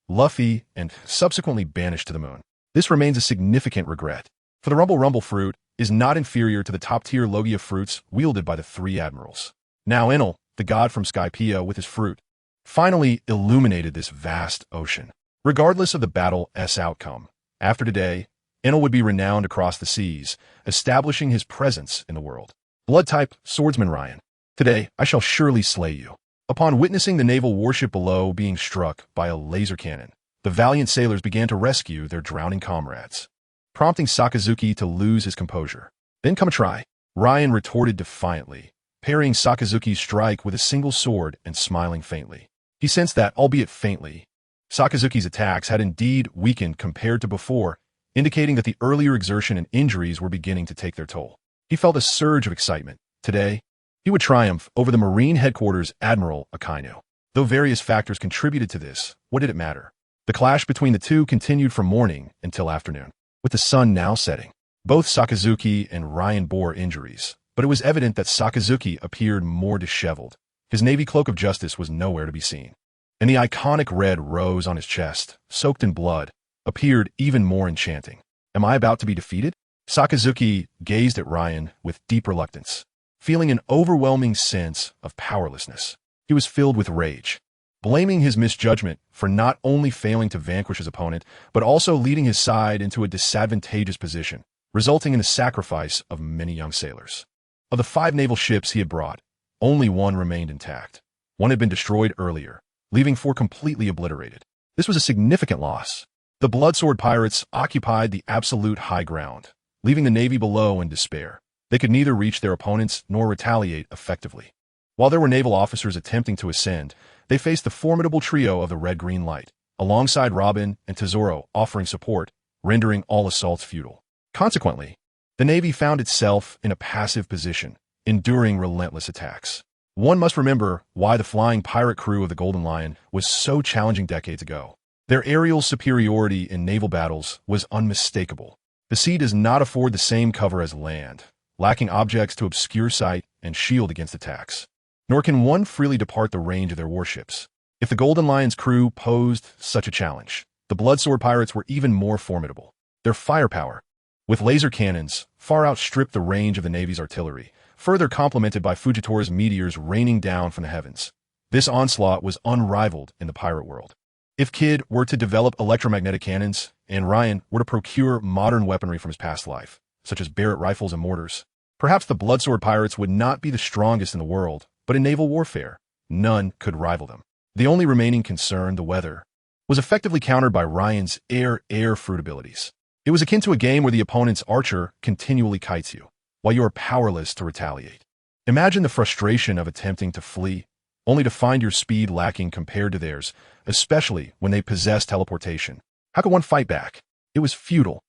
Luffy, and subsequently banished to the moon. This remains a significant regret, for the Rumble fruit is not inferior to the top-tier Logia fruits wielded by the three admirals. Now Enel, the god from Skypiea with his fruit, finally illuminated this vast ocean. Regardless of the battle's outcome, after today, Enel would be renowned across the seas, establishing his presence in the world. Blood-type Swordsman Ryan. Today, I shall surely slay you. Upon witnessing the naval warship below being struck by a laser cannon, the valiant sailors began to rescue their drowning comrades, prompting Sakazuki to lose his composure. Then come a try. Ryan retorted defiantly, parrying Sakazuki's strike with a single sword and smiling faintly. He sensed that, albeit faintly, Sakazuki's attacks had indeed weakened compared to before, indicating that the earlier exertion and injuries were beginning to take their toll. He felt a surge of excitement. Today, he would triumph over the Marine Headquarters Admiral Akainu. Though various factors contributed to this, what did it matter? The clash between the two continued from morning until afternoon. With the sun now setting, both Sakazuki and Ryan bore injuries, but it was evident that Sakazuki appeared more disheveled. His navy cloak of justice was nowhere to be seen, and the iconic red rose on his chest, soaked in blood, appeared even more enchanting. Am I about to be defeated? Sakazuki gazed at Ryan with deep reluctance, feeling an overwhelming sense of powerlessness. He was filled with rage, blaming his misjudgment for not only failing to vanquish his opponent, but also leading his side into a disadvantageous position, resulting in the sacrifice of many young sailors. Of the 5 naval ships he had brought, only one remained intact. One had been destroyed earlier, leaving 4 completely obliterated. This was a significant loss. The Bloodsword pirates occupied the absolute high ground, leaving the Navy below in despair. They could neither reach their opponents nor retaliate effectively. While there were naval officers attempting to ascend, they faced the formidable trio of the Red-Green Light, alongside Robin and Tesoro offering support, rendering all assaults futile. Consequently, the Navy found itself in a passive position, enduring relentless attacks. One must remember why the flying pirate crew of the Golden Lion was so challenging decades ago. Their aerial superiority in naval battles was unmistakable. The sea does not afford the same cover as land, lacking objects to obscure sight and shield against attacks. Nor can one freely depart the range of their warships. If the Golden Lion's crew posed such a challenge, the Blood Sword Pirates were even more formidable. Their firepower, with laser cannons, far outstripped the range of the Navy's artillery, further complemented by Fujitora's meteors raining down from the heavens. This onslaught was unrivaled in the pirate world. If Kid were to develop electromagnetic cannons, and Ryan were to procure modern weaponry from his past life, such as Barrett rifles and mortars, perhaps the Blood Sword Pirates would not be the strongest in the world, but in naval warfare, none could rival them. The only remaining concern, the weather, was effectively countered by Ryan's air fruit abilities. It was akin to a game where the opponent's archer continually kites you, while you are powerless to retaliate. Imagine the frustration of attempting to flee, only to find your speed lacking compared to theirs, especially when they possess teleportation. How could one fight back? It was futile.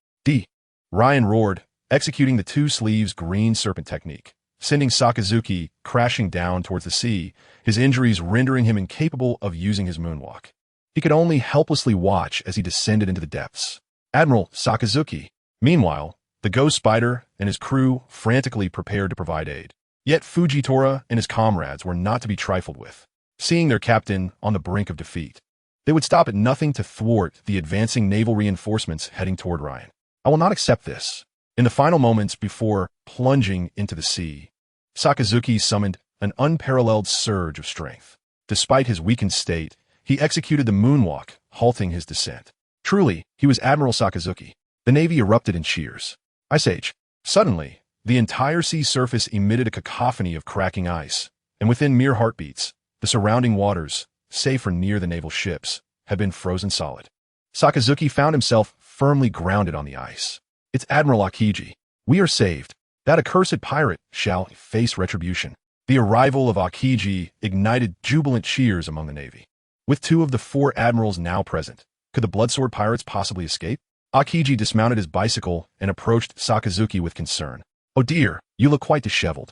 Ryan roared, executing the two sleeves green serpent technique, sending Sakazuki crashing down towards the sea, his injuries rendering him incapable of using his moonwalk. He could only helplessly watch as he descended into the depths. Admiral Sakazuki. Meanwhile, the Ghost Spider and his crew frantically prepared to provide aid. Yet Fujitora and his comrades were not to be trifled with. Seeing their captain on the brink of defeat, they would stop at nothing to thwart the advancing naval reinforcements heading toward Ryan. I will not accept this. In the final moments before plunging into the sea, Sakazuki summoned an unparalleled surge of strength. Despite his weakened state, he executed the moonwalk, halting his descent. Truly, he was Admiral Sakazuki. The Navy erupted in cheers. Ice Age. Suddenly, the entire sea surface emitted a cacophony of cracking ice, and within mere heartbeats, the surrounding waters, safe or near the naval ships, had been frozen solid. Sakazuki found himself firmly grounded on the ice. It's Admiral Akiji. We are saved. That accursed pirate shall face retribution. The arrival of Akiji ignited jubilant cheers among the Navy. With two of the four admirals now present, could the Blood Sword Pirates possibly escape? Akiji dismounted his bicycle and approached Sakazuki with concern. Oh dear, you look quite disheveled.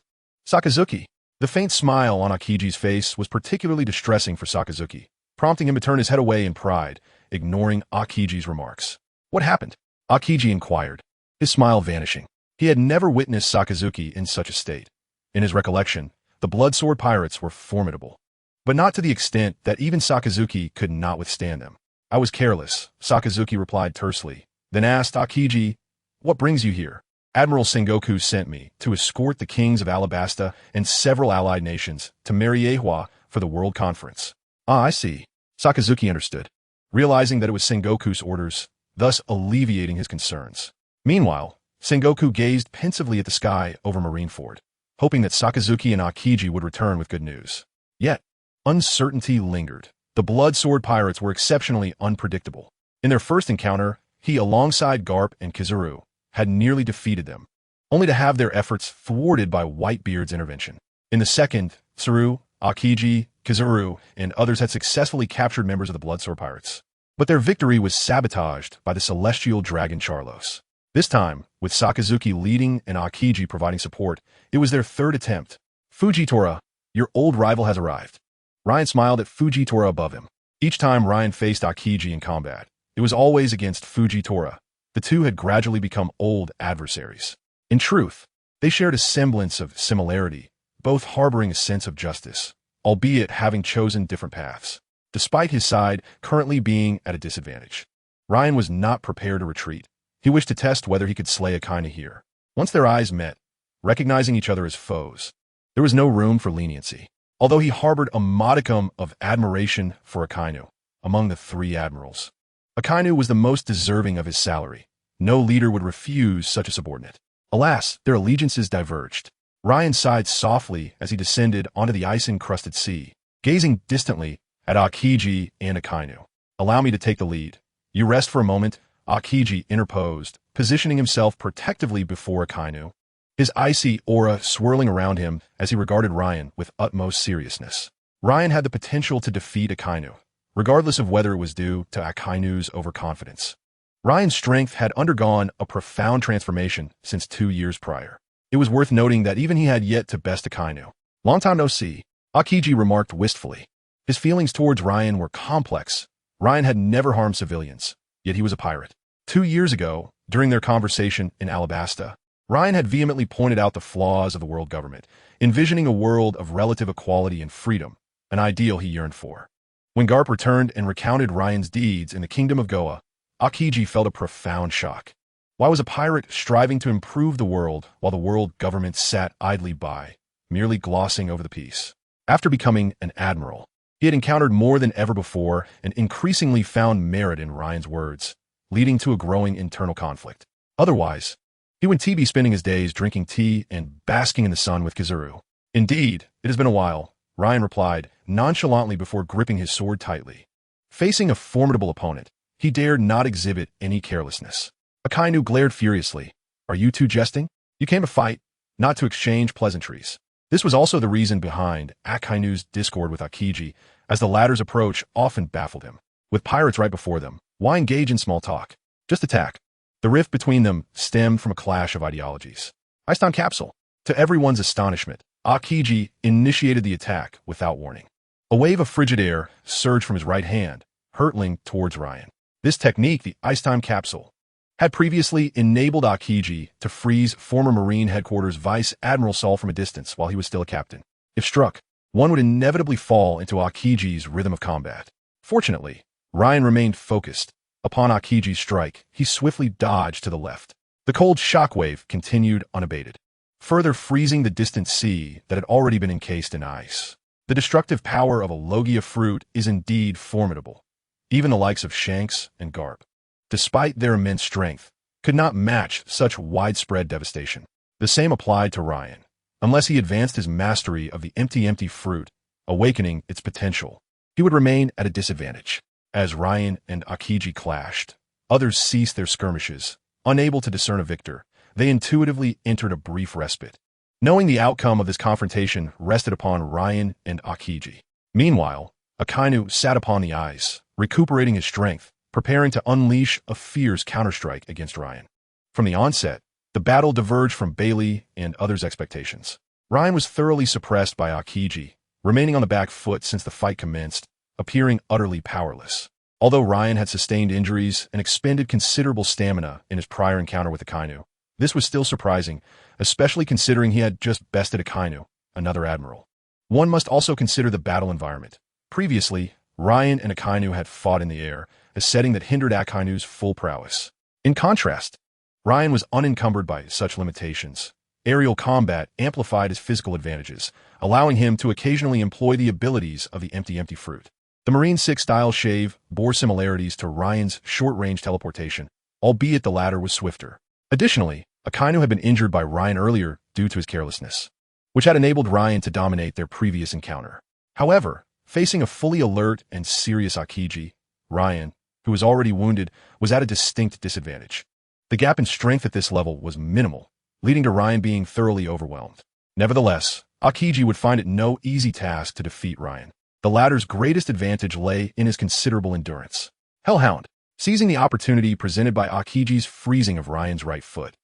Sakazuki. The faint smile on Akiji's face was particularly distressing for Sakazuki, prompting him to turn his head away in pride, ignoring Akiji's remarks. What happened? Akiji inquired, his smile vanishing. He had never witnessed Sakazuki in such a state. In his recollection, the Blood Sword Pirates were formidable, but not to the extent that even Sakazuki could not withstand them. I was careless, Sakazuki replied tersely, then asked Akiji, what brings you here? Admiral Sengoku sent me to escort the kings of Alabasta and several allied nations to Mariewa for the World Conference. Ah, I see. Sakazuki understood, realizing that it was Sengoku's orders, thus alleviating his concerns. Meanwhile, Sengoku gazed pensively at the sky over Marineford, hoping that Sakazuki and Akiji would return with good news. Yet, uncertainty lingered. The Blood Sword Pirates were exceptionally unpredictable. In their first encounter, he, alongside Garp and Kizaru, had nearly defeated them, only to have their efforts thwarted by Whitebeard's intervention. In the second, Tsaru, Akiji, Kizaru, and others had successfully captured members of the Blood Sword Pirates. But their victory was sabotaged by the celestial dragon Charlos. This time, with Sakazuki leading and Akiji providing support, it was their third attempt. Fujitora, your old rival has arrived. Ryan smiled at Fujitora above him. Each time Ryan faced Akiji in combat, it was always against Fujitora. The two had gradually become old adversaries. In truth, they shared a semblance of similarity, both harboring a sense of justice, albeit having chosen different paths. Despite his side currently being at a disadvantage, Ryan was not prepared to retreat. He wished to test whether he could slay Akainu here. Once their eyes met, recognizing each other as foes, there was no room for leniency. Although he harbored a modicum of admiration for Akainu among the three admirals, Akainu was the most deserving of his salary. No leader would refuse such a subordinate. Alas, their allegiances diverged. Ryan sighed softly as he descended onto the ice-encrusted sea, gazing distantly at Akiji and Akainu. Allow me to take the lead. You rest for a moment, Akiji interposed, positioning himself protectively before Akainu, his icy aura swirling around him as he regarded Ryan with utmost seriousness. Ryan had the potential to defeat Akainu, regardless of whether it was due to Akainu's overconfidence. Ryan's strength had undergone a profound transformation since 2 years prior. It was worth noting that even he had yet to best Akainu. Long time no see, Akiji remarked wistfully. His feelings towards Ryan were complex. Ryan had never harmed civilians, yet he was a pirate. 2 years ago, during their conversation in Alabasta, Ryan had vehemently pointed out the flaws of the world government, envisioning a world of relative equality and freedom, an ideal he yearned for. When Garp returned and recounted Ryan's deeds in the kingdom of Goa, Akiji felt a profound shock. Why was a pirate striving to improve the world while the world government sat idly by, merely glossing over the peace? After becoming an admiral, he had encountered more than ever before and increasingly found merit in Ryan's words, leading to a growing internal conflict. Otherwise, he would be spending his days drinking tea and basking in the sun with Kizaru. Indeed, it has been a while, Ryan replied, nonchalantly before gripping his sword tightly. Facing a formidable opponent, he dared not exhibit any carelessness. Akainu glared furiously. Are you two jesting? You came to fight, not to exchange pleasantries. This was also the reason behind Akainu's discord with Akiji, as the latter's approach often baffled him. With pirates right before them, why engage in small talk? Just attack. The rift between them stemmed from a clash of ideologies. Iced on capsule. To everyone's astonishment, Akiji initiated the attack without warning. A wave of frigid air surged from his right hand, hurtling towards Ryan. This technique, the ice time capsule, had previously enabled Akiji to freeze former Marine Headquarters Vice Admiral Saul from a distance while he was still a captain. If struck, one would inevitably fall into Akiji's rhythm of combat. Fortunately, Ryan remained focused. Upon Akiji's strike, he swiftly dodged to the left. The cold shockwave continued unabated, further freezing the distant sea that had already been encased in ice. The destructive power of a Logia fruit is indeed formidable. Even the likes of Shanks and Garp, despite their immense strength, could not match such widespread devastation. The same applied to Ryan. Unless he advanced his mastery of the empty fruit, awakening its potential, he would remain at a disadvantage. As Ryan and Akiji clashed, others ceased their skirmishes. Unable to discern a victor, they intuitively entered a brief respite, knowing the outcome of this confrontation rested upon Ryan and Akiji. Meanwhile, Akainu sat upon the ice, recuperating his strength, preparing to unleash a fierce counterstrike against Ryan. From the onset, the battle diverged from Bailey and others' expectations. Ryan was thoroughly suppressed by Akiji, remaining on the back foot since the fight commenced, appearing utterly powerless. Although Ryan had sustained injuries and expended considerable stamina in his prior encounter with Akainu, this was still surprising, especially considering he had just bested Akainu, another admiral. One must also consider the battle environment. Previously, Ryan and Akainu had fought in the air, a setting that hindered Akainu's full prowess. In contrast, Ryan was unencumbered by such limitations. Aerial combat amplified his physical advantages, allowing him to occasionally employ the abilities of the empty fruit. The Marine 6 style shave bore similarities to Ryan's short-range teleportation, albeit the latter was swifter. Additionally, Akainu had been injured by Ryan earlier due to his carelessness, which had enabled Ryan to dominate their previous encounter. However, facing a fully alert and serious Akiji, Ryan, who was already wounded, was at a distinct disadvantage. The gap in strength at this level was minimal, leading to Ryan being thoroughly overwhelmed. Nevertheless, Akiji would find it no easy task to defeat Ryan. The latter's greatest advantage lay in his considerable endurance. Hellhound, seizing the opportunity presented by Akiji's freezing of Ryan's right foot,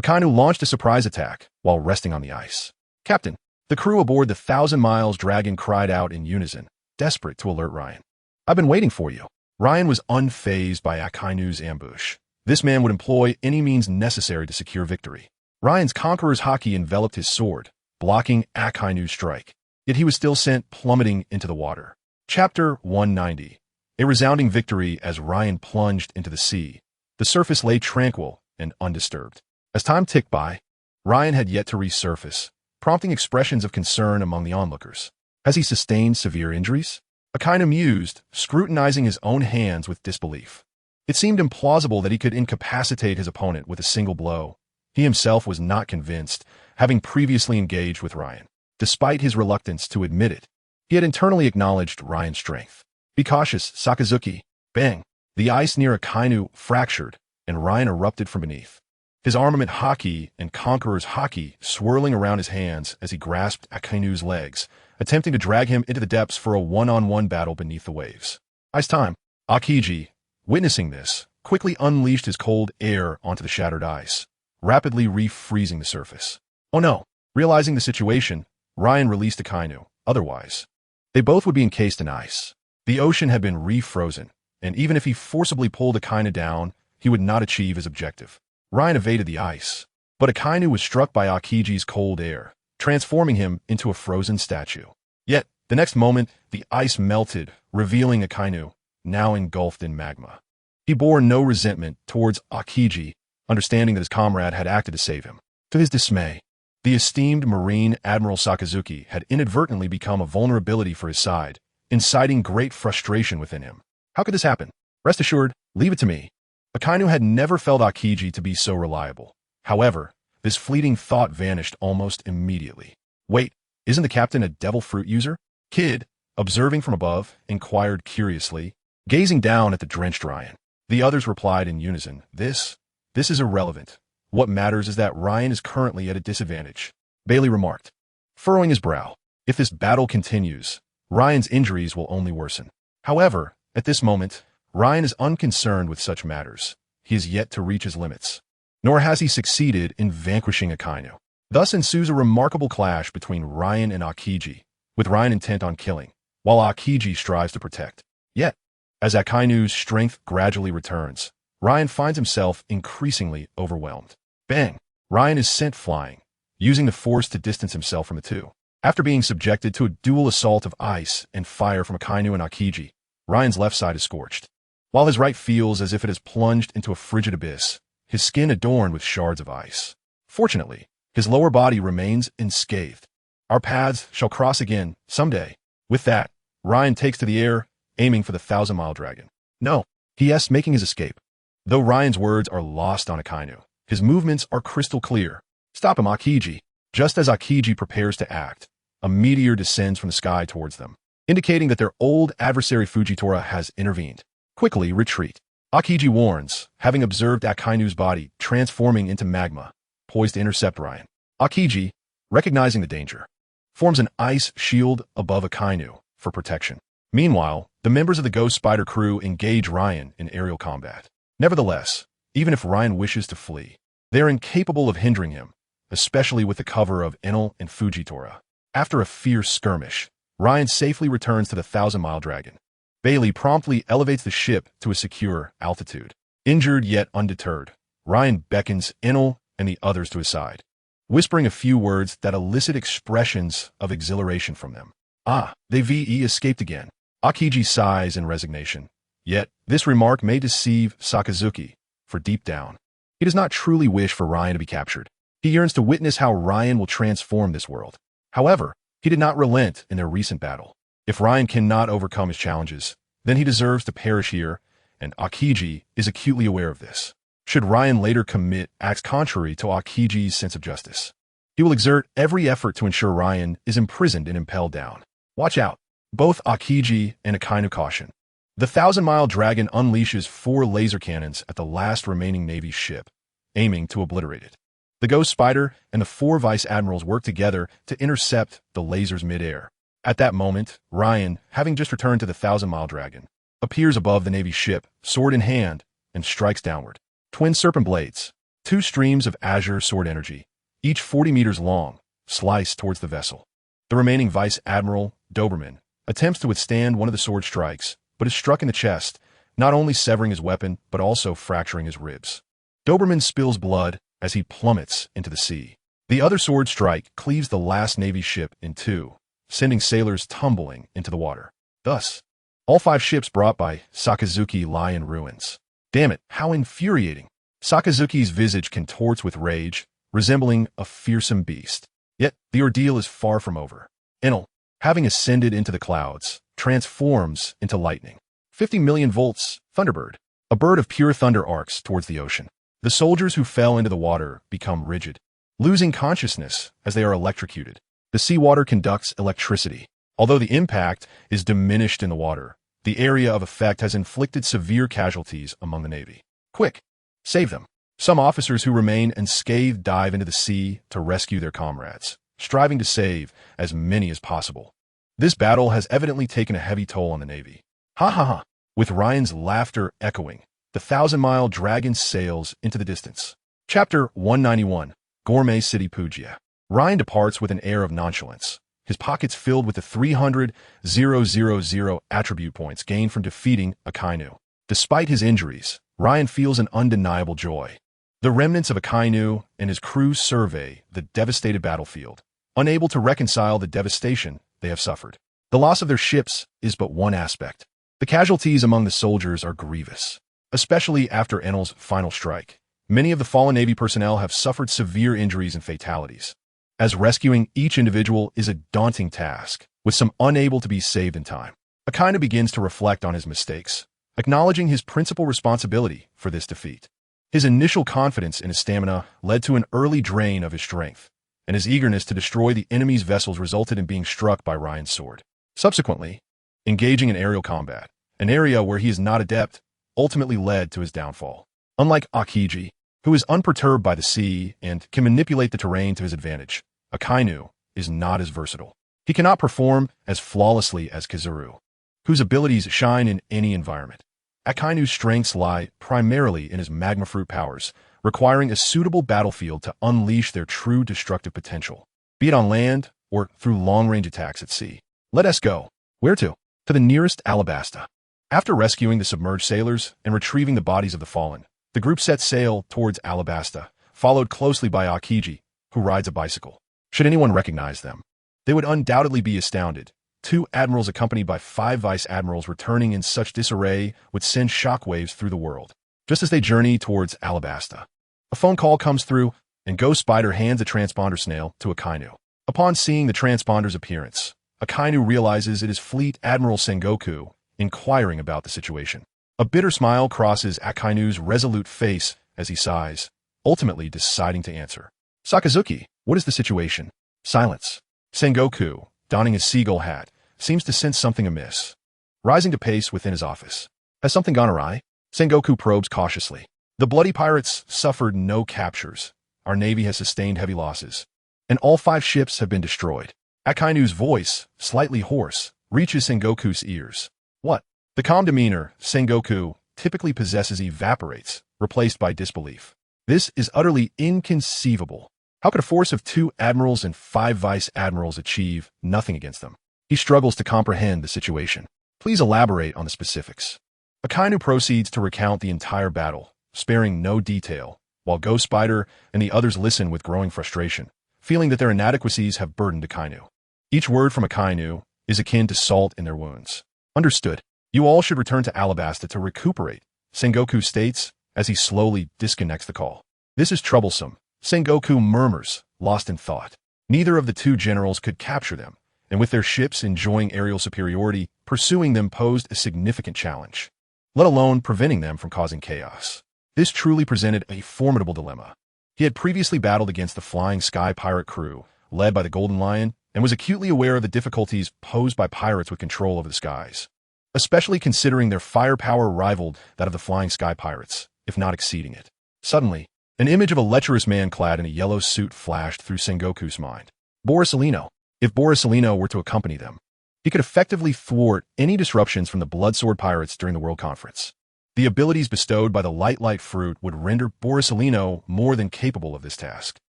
Akainu launched a surprise attack while resting on the ice. Captain, the crew aboard the 1,000 Miles Dragon cried out in unison, desperate to alert Ryan. I've been waiting for you. Ryan was unfazed by Akainu's ambush. This man would employ any means necessary to secure victory. Ryan's conqueror's haki enveloped his sword, blocking Akainu's strike. Yet he was still sent plummeting into the water. Chapter 190. A resounding victory as Ryan plunged into the sea. The surface lay tranquil and undisturbed. As time ticked by, Ryan had yet to resurface, prompting expressions of concern among the onlookers. Has he sustained severe injuries? Akainu mused, scrutinizing his own hands with disbelief. It seemed implausible that he could incapacitate his opponent with a single blow. He himself was not convinced, having previously engaged with Ryan. Despite his reluctance to admit it, he had internally acknowledged Ryan's strength. Be cautious, Sakazuki. Bang! The ice near Akainu fractured, and Ryan erupted from beneath. His armament haki and conqueror's haki swirling around his hands as he grasped Akainu's legs, attempting to drag him into the depths for a one-on-one battle beneath the waves. Ice time. Akiji, witnessing this, quickly unleashed his cold air onto the shattered ice, rapidly refreezing the surface. Oh no! Realizing the situation, Ryan released Akainu. Otherwise, they both would be encased in ice. The ocean had been refrozen, and even if he forcibly pulled Akainu down, he would not achieve his objective. Ryan evaded the ice, but Akainu was struck by Akiji's cold air, transforming him into a frozen statue. Yet, The next moment, the ice melted, revealing Akainu, now engulfed in magma. He bore no resentment towards Akiji, understanding that his comrade had acted to save him. To his dismay, the esteemed Marine Admiral Sakazuki had inadvertently become a vulnerability for his side, inciting great frustration within him. How could this happen? Rest assured, leave it to me. Akainu had never felt Akiji to be so reliable. However, this fleeting thought vanished almost immediately. Wait, isn't the captain a devil fruit user? Kid, observing from above, inquired curiously, gazing down at the drenched Ryan. The others replied in unison, This is irrelevant. What matters is that Ryan is currently at a disadvantage. Bailey remarked, furrowing his brow. If this battle continues, Ryan's injuries will only worsen. However, at this moment, Ryan is unconcerned with such matters. He is yet to reach his limits. Nor has he succeeded in vanquishing Akainu. Thus ensues a remarkable clash between Ryan and Akiji, with Ryan intent on killing, while Akiji strives to protect. Yet, as Akainu's strength gradually returns, Ryan finds himself increasingly overwhelmed. Bang! Ryan is sent flying, using the force to distance himself from the two. After being subjected to a dual assault of ice and fire from Akainu and Akiji, Ryan's left side is scorched, while his right feels as if it has plunged into a frigid abyss, his skin adorned with shards of ice. Fortunately, his lower body remains unscathed. Our paths shall cross again, someday. With that, Ryan takes to the air, aiming for the 1,000-mile dragon. No, he asks, making his escape. Though Ryan's words are lost on Akainu, his movements are crystal clear. Stop him, Akiji. Just as Akiji prepares to act, a meteor descends from the sky towards them, indicating that their old adversary Fujitora has intervened. Quickly retreat. Akiji warns, having observed Akainu's body transforming into magma, poised to intercept Ryan. Akiji, recognizing the danger, forms an ice shield above Akainu for protection. Meanwhile, the members of the Ghost Spider crew engage Ryan in aerial combat. Nevertheless, even if Ryan wishes to flee, they are incapable of hindering him, especially with the cover of Enel and Fujitora. After a fierce skirmish, Ryan safely returns to the 1,000-mile dragon. Bailey promptly elevates the ship to a secure altitude. Injured yet undeterred, Ryan beckons Enel and the others to his side, whispering a few words that elicit expressions of exhilaration from them. Ah, they escaped again. Akiji sighs in resignation. Yet, this remark may deceive Sakazuki, for deep down, he does not truly wish for Ryan to be captured. He yearns to witness how Ryan will transform this world. However, he did not relent in their recent battle. If Ryan cannot overcome his challenges, then he deserves to perish here, and Akiji is acutely aware of this. Should Ryan later commit acts contrary to Akiji's sense of justice, he will exert every effort to ensure Ryan is imprisoned and impelled down. Watch out. Both Akiji and Akainu caution. The 1,000-mile dragon unleashes 4 laser cannons at the last remaining Navy ship, aiming to obliterate it. The Ghost Spider and the 4 vice admirals work together to intercept the lasers midair. At that moment, Ryan, having just returned to the 1,000-mile dragon, appears above the Navy ship, sword in hand, and strikes downward. Twin serpent blades, 2 streams of azure sword energy, each 40 meters long, slice towards the vessel. The remaining vice admiral, Doberman, attempts to withstand one of the sword strikes, but is struck in the chest, not only severing his weapon, but also fracturing his ribs. Doberman spills blood as he plummets into the sea. The other sword strike cleaves the last Navy ship in 2, sending sailors tumbling into the water. Thus, all 5 ships brought by Sakazuki lie in ruins. Damn it, how infuriating. Sakazuki's visage contorts with rage, resembling a fearsome beast. Yet, the ordeal is far from over. Enel, having ascended into the clouds, transforms into lightning. 50 million volts, Thunderbird. A bird of pure thunder arcs towards the ocean. The soldiers who fell into the water become rigid, losing consciousness as they are electrocuted. The seawater conducts electricity. Although the impact is diminished in the water, the area of effect has inflicted severe casualties among the Navy. Quick, save them. Some officers who remain unscathed dive into the sea to rescue their comrades, striving to save as many as possible. This battle has evidently taken a heavy toll on the Navy. Ha ha ha! With Ryan's laughter echoing, the 1,000-mile dragon sails into the distance. Chapter 191, Gourmet City Puglia. Ryan departs with an air of nonchalance, his pockets filled with the 300,000 attribute points gained from defeating Akainu. Despite his injuries, Ryan feels an undeniable joy. The remnants of Akainu and his crew survey the devastated battlefield, unable to reconcile the devastation they have suffered. The loss of their ships is but one aspect. The casualties among the soldiers are grievous, especially after Enel's final strike. Many of the fallen Navy personnel have suffered severe injuries and fatalities, as rescuing each individual is a daunting task, with some unable to be saved in time. Akainu begins to reflect on his mistakes, acknowledging his principal responsibility for this defeat. His initial confidence in his stamina led to an early drain of his strength, and his eagerness to destroy the enemy's vessels resulted in being struck by Ryan's sword. Subsequently, engaging in aerial combat, an area where he is not adept, ultimately led to his downfall. Unlike Aokiji, who is unperturbed by the sea and can manipulate the terrain to his advantage, Akainu is not as versatile. He cannot perform as flawlessly as Kizaru, whose abilities shine in any environment. Akainu's strengths lie primarily in his magma fruit powers, requiring a suitable battlefield to unleash their true destructive potential, be it on land or through long-range attacks at sea. Let us go. Where to? To the nearest Alabasta. After rescuing the submerged sailors and retrieving the bodies of the fallen, the group set sail towards Alabasta, followed closely by Aokiji, who rides a bicycle. Should anyone recognize them, they would undoubtedly be astounded. 2 admirals accompanied by 5 vice-admirals returning in such disarray would send shockwaves through the world. Just as they journey towards Alabasta, a phone call comes through, and Ghost Spider hands a transponder snail to Akainu. Upon seeing the transponder's appearance, Akainu realizes it is Fleet Admiral Sengoku, inquiring about the situation. A bitter smile crosses Akainu's resolute face as he sighs, ultimately deciding to answer. Sakazuki, what is the situation? Silence. Sengoku, donning his seagull hat, seems to sense something amiss. Rising to pace within his office. Has something gone awry? Sengoku probes cautiously. The bloody pirates suffered no captures. Our navy has sustained heavy losses, and all 5 ships have been destroyed. Akainu's voice, slightly hoarse, reaches Sengoku's ears. What? The calm demeanor Sengoku typically possesses evaporates, replaced by disbelief. This is utterly inconceivable. How could a force of 2 admirals and 5 vice-admirals achieve nothing against them? He struggles to comprehend the situation. Please elaborate on the specifics. Akainu proceeds to recount the entire battle, sparing no detail, while Ghost Spider and the others listen with growing frustration, feeling that their inadequacies have burdened Akainu. Each word from Akainu is akin to salt in their wounds. Understood. You all should return to Alabasta to recuperate, Sengoku states as he slowly disconnects the call. This is troublesome, Sengoku murmurs, lost in thought. Neither of the 2 generals could capture them, and with their ships enjoying aerial superiority, pursuing them posed a significant challenge, let alone preventing them from causing chaos. This truly presented a formidable dilemma. He had previously battled against the Flying Sky pirate crew, led by the Golden Lion, and was acutely aware of the difficulties posed by pirates with control over the skies, especially considering their firepower rivaled that of the Flying Sky pirates, if not exceeding it. Suddenly, an image of a lecherous man clad in a yellow suit flashed through Sengoku's mind. Borsalino. If Borsalino were to accompany them, he could effectively thwart any disruptions from the Bloodsword pirates during the World Conference. The abilities bestowed by the Light Fruit would render Borsalino more than capable of this task.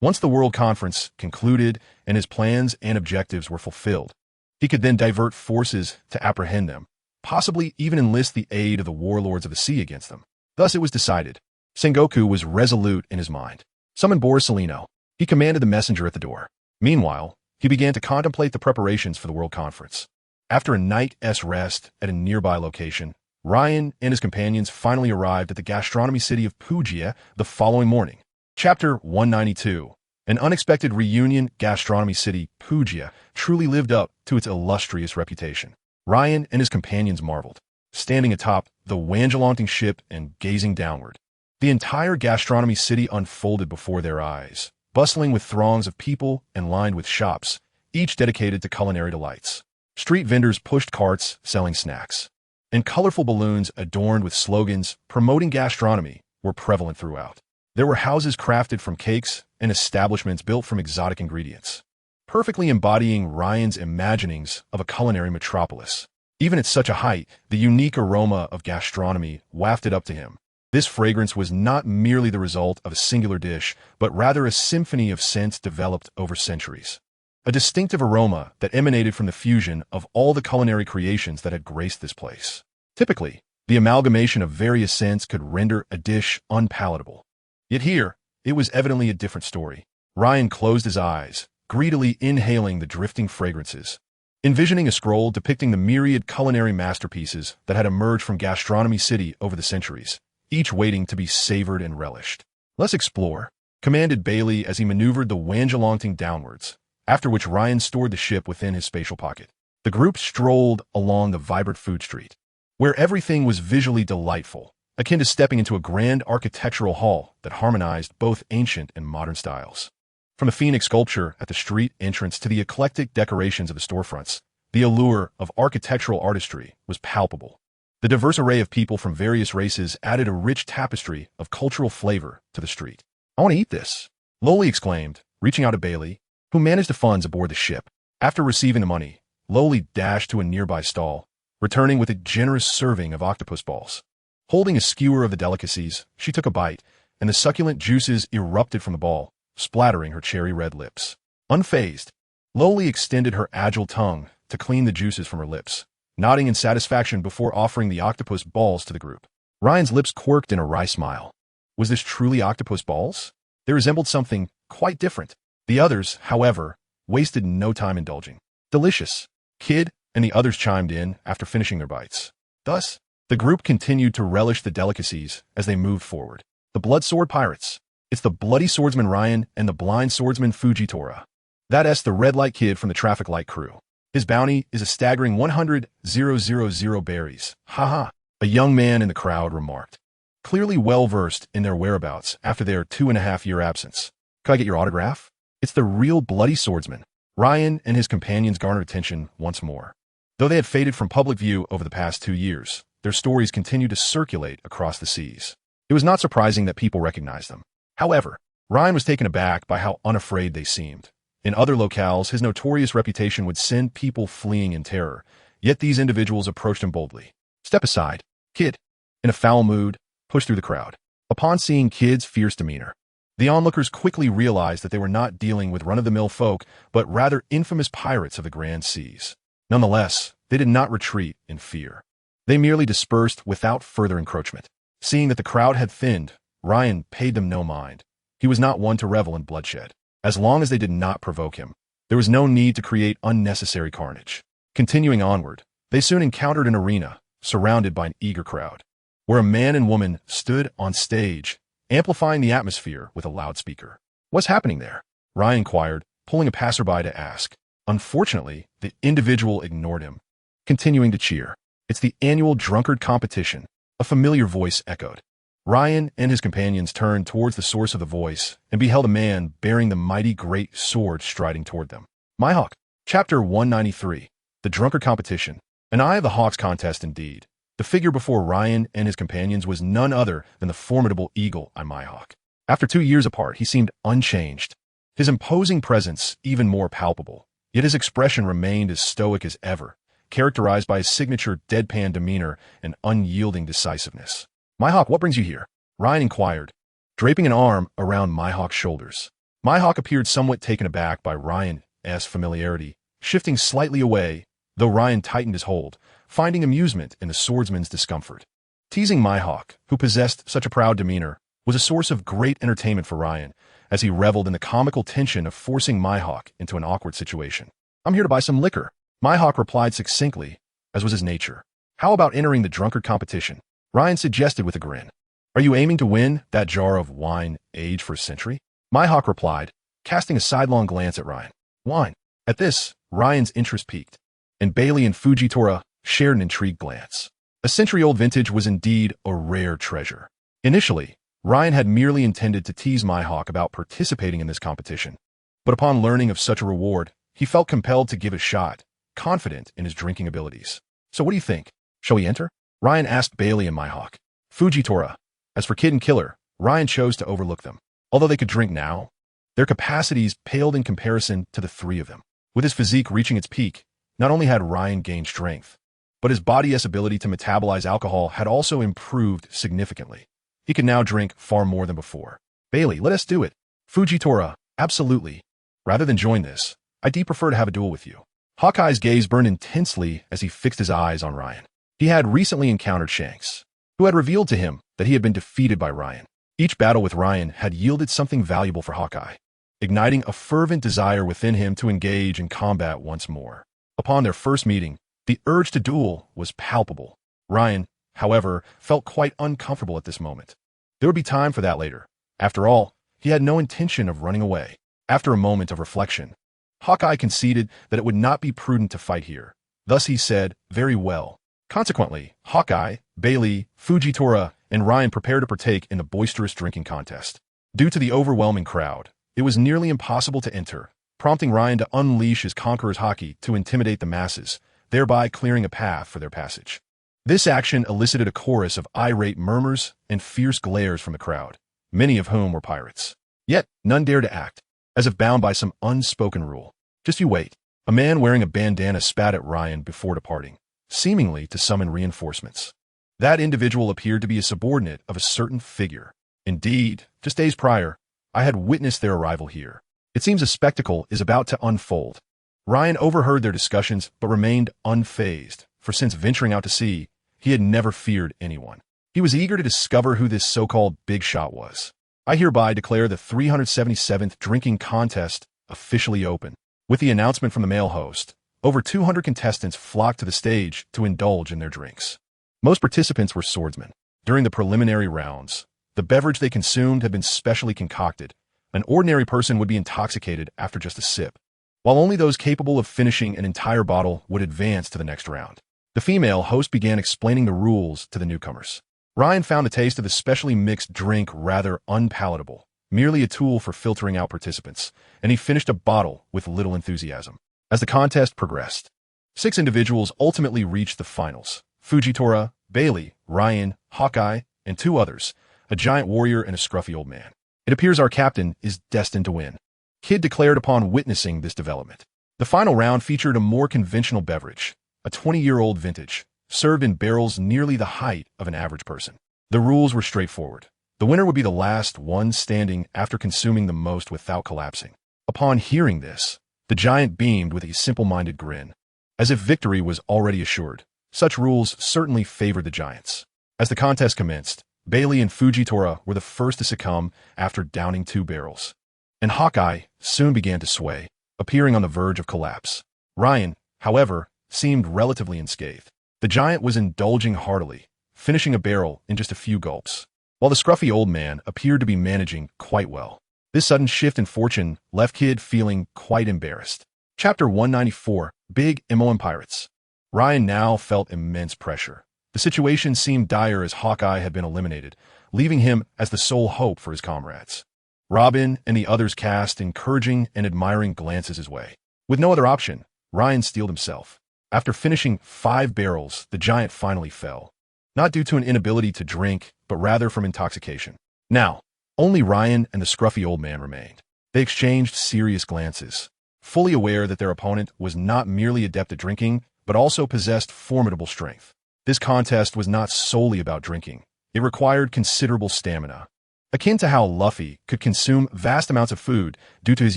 Once the World Conference concluded and his plans and objectives were fulfilled, he could then divert forces to apprehend them, possibly even enlist the aid of the warlords of the sea against them. Thus it was decided. Sengoku was resolute in his mind. Summon Borsalino. He commanded the messenger at the door. Meanwhile, he began to contemplate the preparations for the World Conference. After a night's rest at a nearby location, Ryan and his companions finally arrived at the gastronomy city of Puglia the following morning. Chapter 192. An unexpected reunion. Gastronomy city Puglia truly lived up to its illustrious reputation. Ryan and his companions marveled, standing atop the wangelanting ship and gazing downward. The entire gastronomy city unfolded before their eyes, bustling with throngs of people and lined with shops, each dedicated to culinary delights. Street vendors pushed carts selling snacks, and colorful balloons adorned with slogans promoting gastronomy were prevalent throughout. There were houses crafted from cakes and establishments built from exotic ingredients, perfectly embodying Ryan's imaginings of a culinary metropolis. Even at such a height, the unique aroma of gastronomy wafted up to him. This fragrance was not merely the result of a singular dish, but rather a symphony of scents developed over centuries. A distinctive aroma that emanated from the fusion of all the culinary creations that had graced this place. Typically, the amalgamation of various scents could render a dish unpalatable. Yet here, it was evidently a different story. Ryan closed his eyes, greedily inhaling the drifting fragrances. envisioning a scroll depicting the myriad culinary masterpieces that had emerged from Gastronomy City over the centuries, each waiting to be savored and relished. "Let's explore," commanded Bailey as he maneuvered the Wanjalongting downwards, after which Ryan stored the ship within his spatial pocket. The group strolled along the vibrant food street, where everything was visually delightful, akin to stepping into a grand architectural hall that harmonized both ancient and modern styles. From the phoenix sculpture at the street entrance to the eclectic decorations of the storefronts, the allure of architectural artistry was palpable. The diverse array of people from various races added a rich tapestry of cultural flavor to the street. "I want to eat this," Loli exclaimed, reaching out to Bailey, who managed the funds aboard the ship. After receiving the money, Loli dashed to a nearby stall, returning with a generous serving of octopus balls. Holding a skewer of the delicacies, she took a bite, and the succulent juices erupted from the ball, splattering her cherry-red lips. Unfazed, Loli extended her agile tongue to clean the juices from her lips, nodding in satisfaction before offering the octopus balls to the group. Ryan's lips quirked in a wry smile. Was this truly octopus balls? They resembled something quite different. The others, however, wasted no time indulging. "Delicious," Kid and the others chimed in after finishing their bites. Thus, the group continued to relish the delicacies as they moved forward. The Blood Sword Pirates. It's the bloody swordsman Ryan and the blind swordsman Fujitora. That's the red light kid from the traffic light crew. His bounty is a staggering 100,000 berries. Haha, a young man in the crowd remarked, clearly well-versed in their whereabouts after their 2.5-year absence. "Can I get your autograph?" It's the real bloody swordsman. Ryan and his companions garnered attention once more. Though they had faded from public view over the past 2 years, their stories continued to circulate across the seas. It was not surprising that people recognized them. However, Ryan was taken aback by how unafraid they seemed. In other locales, his notorious reputation would send people fleeing in terror, yet these individuals approached him boldly. "Step aside, Kid." In a foul mood, pushed through the crowd. Upon seeing Kid's fierce demeanor, the onlookers quickly realized that they were not dealing with run-of-the-mill folk, but rather infamous pirates of the grand seas. Nonetheless, they did not retreat in fear. They merely dispersed without further encroachment. Seeing that the crowd had thinned, Ryan paid them no mind. He was not one to revel in bloodshed. As long as they did not provoke him, there was no need to create unnecessary carnage. Continuing onward, they soon encountered an arena surrounded by an eager crowd, where a man and woman stood on stage, amplifying the atmosphere with a loudspeaker. "What's happening there?" Ryan inquired, pulling a passerby to ask. Unfortunately, the individual ignored him, continuing to cheer. "It's the annual drunkard competition," a familiar voice echoed. Ryan and his companions turned towards the source of the voice and beheld a man bearing the mighty great sword striding toward them. Mihawk. Chapter 193. The Drunkard Competition. An Eye of the Hawks contest indeed. The figure before Ryan and his companions was none other than the formidable Eagle Eye Mihawk. After 2 years apart, he seemed unchanged, his imposing presence even more palpable, yet his expression remained as stoic as ever, characterized by his signature deadpan demeanor and unyielding decisiveness. "Mihawk, what brings you here?" Ryan inquired, draping an arm around Mihawk's shoulders. Mihawk appeared somewhat taken aback by Ryan's familiarity, shifting slightly away, though Ryan tightened his hold, finding amusement in the swordsman's discomfort. Teasing Mihawk, who possessed such a proud demeanor, was a source of great entertainment for Ryan, as he reveled in the comical tension of forcing Mihawk into an awkward situation. "I'm here to buy some liquor," Mihawk replied succinctly, as was his nature. "How about entering the drunkard competition?" Ryan suggested with a grin. "Are you aiming to win that jar of wine aged for a century?" Mihawk replied, casting a sidelong glance at Ryan. "Wine." At this, Ryan's interest piqued, and Bailey and Fujitora shared an intrigued glance. A century-old vintage was indeed a rare treasure. Initially, Ryan had merely intended to tease Mihawk about participating in this competition, but upon learning of such a reward, he felt compelled to give it a shot, confident in his drinking abilities. "So what do you think? Shall we enter?" Ryan asked Bailey and Mihawk. Fujitora. As for Kid and Killer, Ryan chose to overlook them. Although they could drink now, their capacities paled in comparison to the three of them. With his physique reaching its peak, not only had Ryan gained strength, but his body's ability to metabolize alcohol had also improved significantly. He could now drink far more than before. "Bailey, let us do it." Fujitora. "Absolutely. Rather than join this, I'd prefer to have a duel with you." Hawkeye's gaze burned intensely as he fixed his eyes on Ryan. He had recently encountered Shanks, who had revealed to him that he had been defeated by Ryan. Each battle with Ryan had yielded something valuable for Hawkeye, igniting a fervent desire within him to engage in combat once more. Upon their first meeting, the urge to duel was palpable. Ryan, however, felt quite uncomfortable at this moment. There would be time for that later. After all, he had no intention of running away. After a moment of reflection, Hawkeye conceded that it would not be prudent to fight here. Thus he said, "Very well." Consequently, Hawkeye, Bailey, Fujitora, and Ryan prepared to partake in the boisterous drinking contest. Due to the overwhelming crowd, it was nearly impossible to enter, prompting Ryan to unleash his Conqueror's Haki to intimidate the masses, thereby clearing a path for their passage. This action elicited a chorus of irate murmurs and fierce glares from the crowd, many of whom were pirates. Yet none dared to act, as if bound by some unspoken rule. "Just you wait." A man wearing a bandana spat at Ryan before departing, seemingly to summon reinforcements. That individual appeared to be a subordinate of a certain figure. Indeed, just days prior, I had witnessed their arrival here. It seems a spectacle is about to unfold. Ryan overheard their discussions but remained unfazed, for since venturing out to sea, he had never feared anyone. He was eager to discover who this so-called big shot was. I hereby declare the 377th drinking contest officially open. With the announcement from the male host, over 200 contestants flocked to the stage to indulge in their drinks. Most participants were swordsmen. During the preliminary rounds, the beverage they consumed had been specially concocted. An ordinary person would be intoxicated after just a sip, while only those capable of finishing an entire bottle would advance to the next round. The female host began explaining the rules to the newcomers. Ryan found the taste of the specially mixed drink rather unpalatable, merely a tool for filtering out participants, and he finished a bottle with little enthusiasm. As the contest progressed, 6 individuals ultimately reached the finals: Fujitora, Bailey, Ryan, Hawkeye, and 2 others, a giant warrior and a scruffy old man. "It appears our captain is destined to win," Kid declared upon witnessing this development. The final round featured a more conventional beverage, a 20-year-old vintage, served in barrels nearly the height of an average person. The rules were straightforward. The winner would be the last one standing after consuming the most without collapsing. Upon hearing this, the giant beamed with a simple-minded grin. As if victory was already assured, such rules certainly favored the giants. As the contest commenced, Bailey and Fujitora were the first to succumb after downing 2 barrels. And Hawkeye soon began to sway, appearing on the verge of collapse. Ryan, however, seemed relatively unscathed. The giant was indulging heartily, finishing a barrel in just a few gulps, while the scruffy old man appeared to be managing quite well. This sudden shift in fortune left Kid feeling quite embarrassed. Chapter 194, Big MOM Pirates. Ryan now felt immense pressure. The situation seemed dire as Hawkeye had been eliminated, leaving him as the sole hope for his comrades. Robin and the others cast encouraging and admiring glances his way. With no other option, Ryan steeled himself. After finishing 5 barrels, the giant finally fell. Not due to an inability to drink, but rather from intoxication. Now, only Ryan and the scruffy old man remained. They exchanged serious glances, fully aware that their opponent was not merely adept at drinking, but also possessed formidable strength. This contest was not solely about drinking. It required considerable stamina, akin to how Luffy could consume vast amounts of food due to his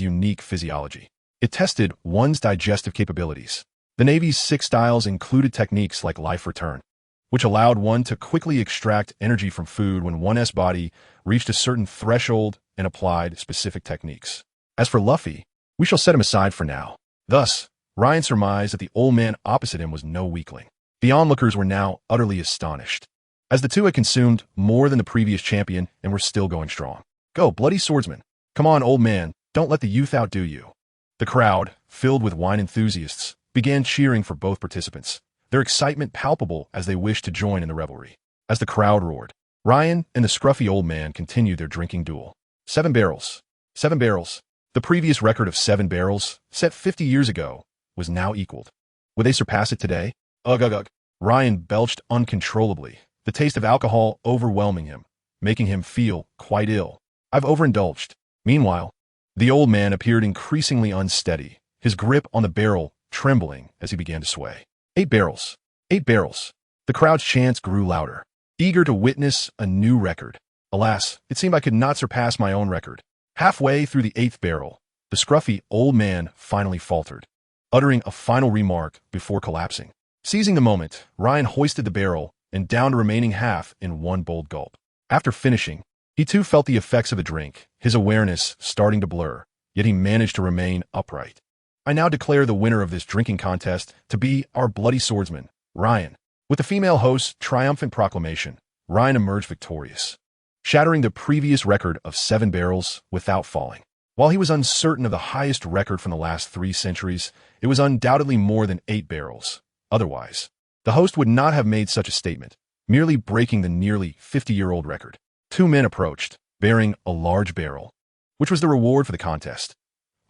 unique physiology. It tested one's digestive capabilities. The Navy's 6 styles included techniques like life return, which allowed one to quickly extract energy from food when one's body reached a certain threshold and applied specific techniques. As for Luffy, we shall set him aside for now. Thus, Ryan surmised that the old man opposite him was no weakling. The onlookers were now utterly astonished, as the two had consumed more than the previous champion and were still going strong. "Go, bloody swordsman. Come on, old man, don't let the youth outdo you." The crowd, filled with wine enthusiasts, began cheering for both participants, their excitement palpable as they wished to join in the revelry. As the crowd roared, Ryan and the scruffy old man continued their drinking duel. 7 barrels. 7 barrels. The previous record of 7 barrels, set 50 years ago, was now equaled. Would they surpass it today? Ugh, ugh, ugh. Ryan belched uncontrollably, the taste of alcohol overwhelming him, making him feel quite ill. "I've overindulged." Meanwhile, the old man appeared increasingly unsteady, his grip on the barrel trembling as he began to sway. 8 barrels. 8 barrels. The crowd's chants grew louder, eager to witness a new record. Alas, it seemed I could not surpass my own record. Halfway through the 8th barrel, the scruffy old man finally faltered, uttering a final remark before collapsing. Seizing the moment, Ryan hoisted the barrel and downed the remaining half in one bold gulp. After finishing, he too felt the effects of the drink, his awareness starting to blur, yet he managed to remain upright. I now declare the winner of this drinking contest to be our bloody swordsman, Ryan. With the female host's triumphant proclamation, Ryan emerged victorious, shattering the previous record of 7 barrels without falling. While he was uncertain of the highest record from the last 3 centuries, it was undoubtedly more than 8 barrels. Otherwise, the host would not have made such a statement, merely breaking the nearly 50-year-old record. 2 men approached, bearing a large barrel, which was the reward for the contest.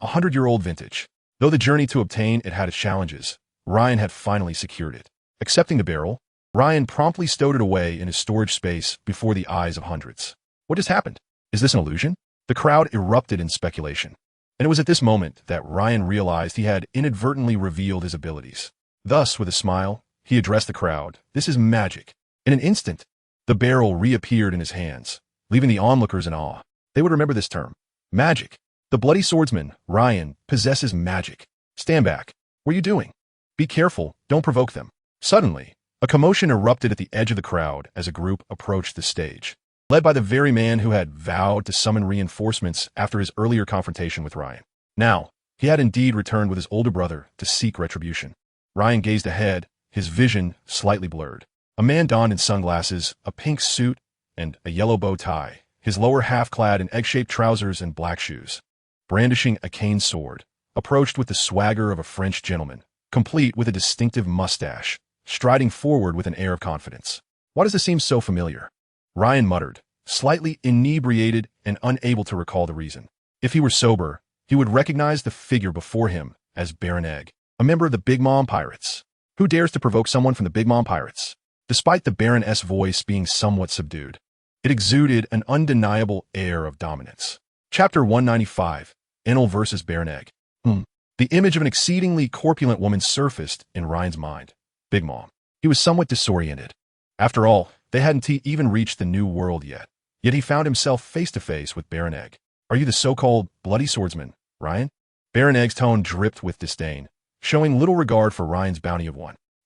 100-year-old vintage. Though the journey to obtain it had its challenges, Ryan had finally secured it. Accepting the barrel, Ryan promptly stowed it away in his storage space before the eyes of hundreds. What just happened? Is this an illusion? The crowd erupted in speculation, and it was at this moment that Ryan realized he had inadvertently revealed his abilities. Thus, with a smile, he addressed the crowd. This is magic. In an instant, the barrel reappeared in his hands, leaving the onlookers in awe. They would remember this term. Magic. The bloody swordsman, Ryan, possesses magic. Stand back. What are you doing? Be careful. Don't provoke them. Suddenly, a commotion erupted at the edge of the crowd as a group approached the stage, led by the very man who had vowed to summon reinforcements after his earlier confrontation with Ryan. Now, he had indeed returned with his older brother to seek retribution. Ryan gazed ahead, his vision slightly blurred. A man donned in sunglasses, a pink suit, and a yellow bow tie, his lower half clad in egg-shaped trousers and black shoes, brandishing a cane sword, approached with the swagger of a French gentleman, complete with a distinctive mustache, striding forward with an air of confidence. Why does this seem so familiar? Ryan muttered, slightly inebriated and unable to recall the reason. If he were sober, he would recognize the figure before him as Baron Egg, a member of the Big Mom Pirates. Who dares to provoke someone from the Big Mom Pirates? Despite the Baroness' voice being somewhat subdued, it exuded an undeniable air of dominance. Chapter 195, Enel versus Baron Egg. The image of an exceedingly corpulent woman surfaced in Ryan's mind. Big Mom. He was somewhat disoriented. After all, they hadn't even reached the new world yet. Yet he found himself face-to-face with Baron Egg. Are you the so-called bloody swordsman, Ryan? Baron Egg's tone dripped with disdain, showing little regard for Ryan's bounty of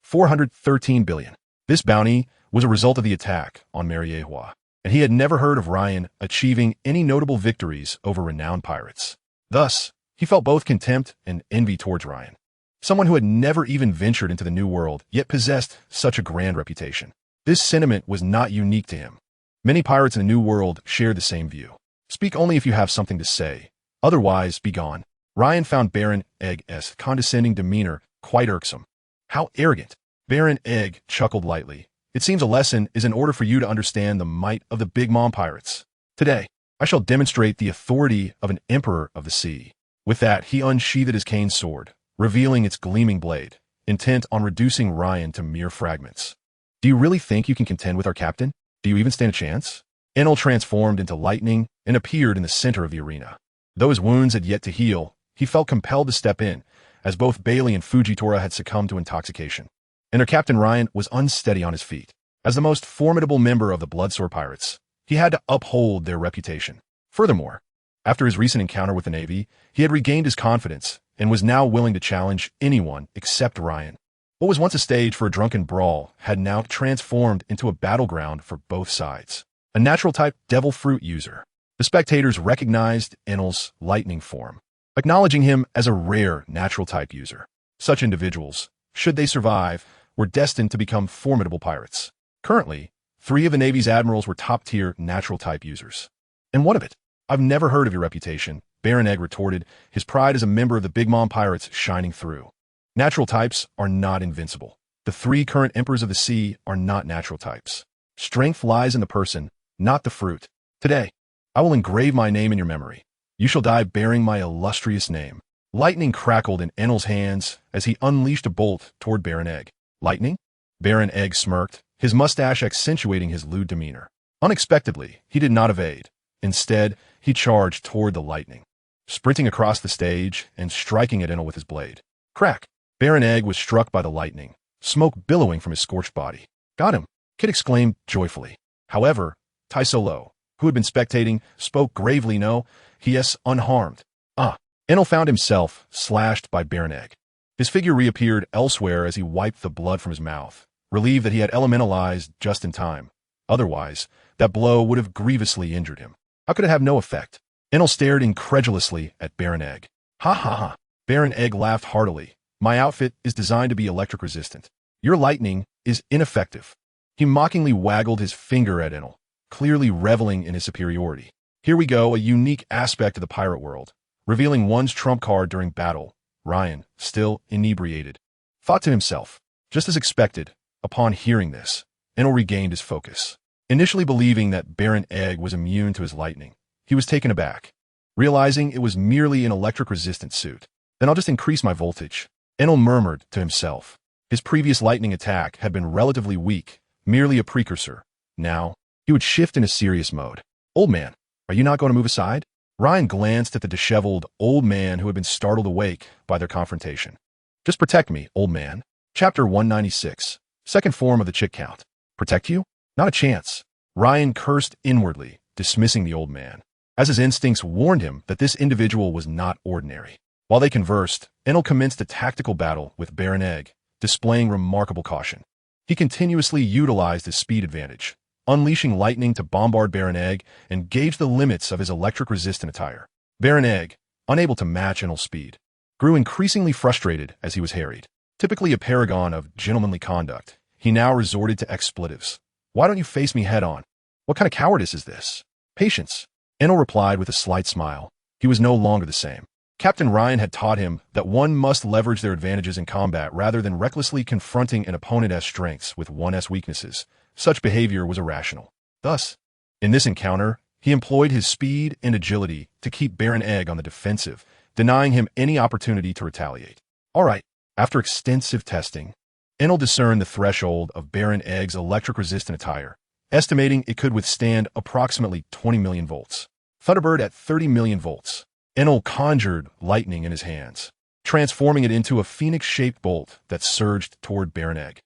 413 billion. This bounty was a result of the attack on Mariehua, and he had never heard of Ryan achieving any notable victories over renowned pirates. Thus, he felt both contempt and envy towards Ryan, someone who had never even ventured into the new world, yet possessed such a grand reputation. This sentiment was not unique to him. Many pirates in the new world shared the same view. Speak only if you have something to say. Otherwise, be gone. Ryan found Baron Egg's condescending demeanor quite irksome. How arrogant! Baron Egg chuckled lightly. It seems a lesson is in order for you to understand the might of the Big Mom Pirates. Today, I shall demonstrate the authority of an emperor of the sea. With that, he unsheathed his cane sword, revealing its gleaming blade, intent on reducing Ryan to mere fragments. Do you really think you can contend with our captain? Do you even stand a chance? Enel transformed into lightning and appeared in the center of the arena. Though his wounds had yet to heal, he felt compelled to step in, as both Bailey and Fujitora had succumbed to intoxication, and their captain Ryan was unsteady on his feet. As the most formidable member of the Bloodsword Pirates, he had to uphold their reputation. Furthermore, after his recent encounter with the Navy, he had regained his confidence and was now willing to challenge anyone except Ryan. What was once a stage for a drunken brawl had now transformed into a battleground for both sides. A natural-type devil fruit user, the spectators recognized Enel's lightning form, acknowledging him as a rare natural-type user. Such individuals, should they survive, were destined to become formidable pirates. Currently, 3 of the Navy's admirals were top-tier natural-type users. And what of it? I've never heard of your reputation, Baron Egg retorted, his pride as a member of the Big Mom Pirates shining through. Natural types are not invincible. The 3 current emperors of the sea are not natural types. Strength lies in the person, not the fruit. Today, I will engrave my name in your memory. You shall die bearing my illustrious name. Lightning crackled in Enel's hands as he unleashed a bolt toward Baron Egg. Lightning? Baron Egg smirked, his mustache accentuating his lewd demeanor. Unexpectedly, he did not evade. Instead, he charged toward the lightning, sprinting across the stage and striking at Enel with his blade. Crack! Baron Egg was struck by the lightning, smoke billowing from his scorched body. Got him! Kid exclaimed joyfully. However, Tai Solo, who had been spectating, spoke gravely. No, he is unharmed. Enel found himself slashed by Baron Egg. His figure reappeared elsewhere as he wiped the blood from his mouth, relieved that he had elementalized just in time. Otherwise, that blow would have grievously injured him. How could it have no effect? Enel stared incredulously at Baron Egg. Ha ha ha! Baron Egg laughed heartily. My outfit is designed to be electric resistant. Your lightning is ineffective. He mockingly waggled his finger at Enel, clearly reveling in his superiority. Here we go, a unique aspect of the pirate world, revealing one's trump card during battle. Ryan, still inebriated, thought to himself. Just as expected, upon hearing this, Enel regained his focus. Initially believing that Baron Egg was immune to his lightning, he was taken aback, realizing it was merely an electric-resistant suit. Then I'll just increase my voltage, Enel murmured to himself. His previous lightning attack had been relatively weak, merely a precursor. Now, he would shift into serious mode. Old man, are you not going to move aside? Ryan glanced at the disheveled old man who had been startled awake by their confrontation. Just protect me, old man. Chapter 196. Second form of the chick count. Protect you? Not a chance. Ryan cursed inwardly, dismissing the old man, as his instincts warned him that this individual was not ordinary. While they conversed, Enel commenced a tactical battle with Baron Egg, displaying remarkable caution. He continuously utilized his speed advantage, unleashing lightning to bombard Baron Egg and gauge the limits of his electric-resistant attire. Baron Egg, unable to match Enel's speed, grew increasingly frustrated as he was harried. Typically a paragon of gentlemanly conduct, he now resorted to expletives. Why don't you face me head-on? What kind of cowardice is this? Patience. Enel replied with a slight smile. He was no longer the same. Captain Ryan had taught him that one must leverage their advantages in combat rather than recklessly confronting an opponent's strengths with one's weaknesses. Such behavior was irrational. Thus, in this encounter, he employed his speed and agility to keep Baron Egg on the defensive, denying him any opportunity to retaliate. All right, after extensive testing, Enel discerned the threshold of Baron Egg's electric-resistant attire, estimating it could withstand approximately 20 million volts. Thunderbird at 30 million volts. Enel conjured lightning in his hands, transforming it into a phoenix-shaped bolt that surged toward Baron Egg.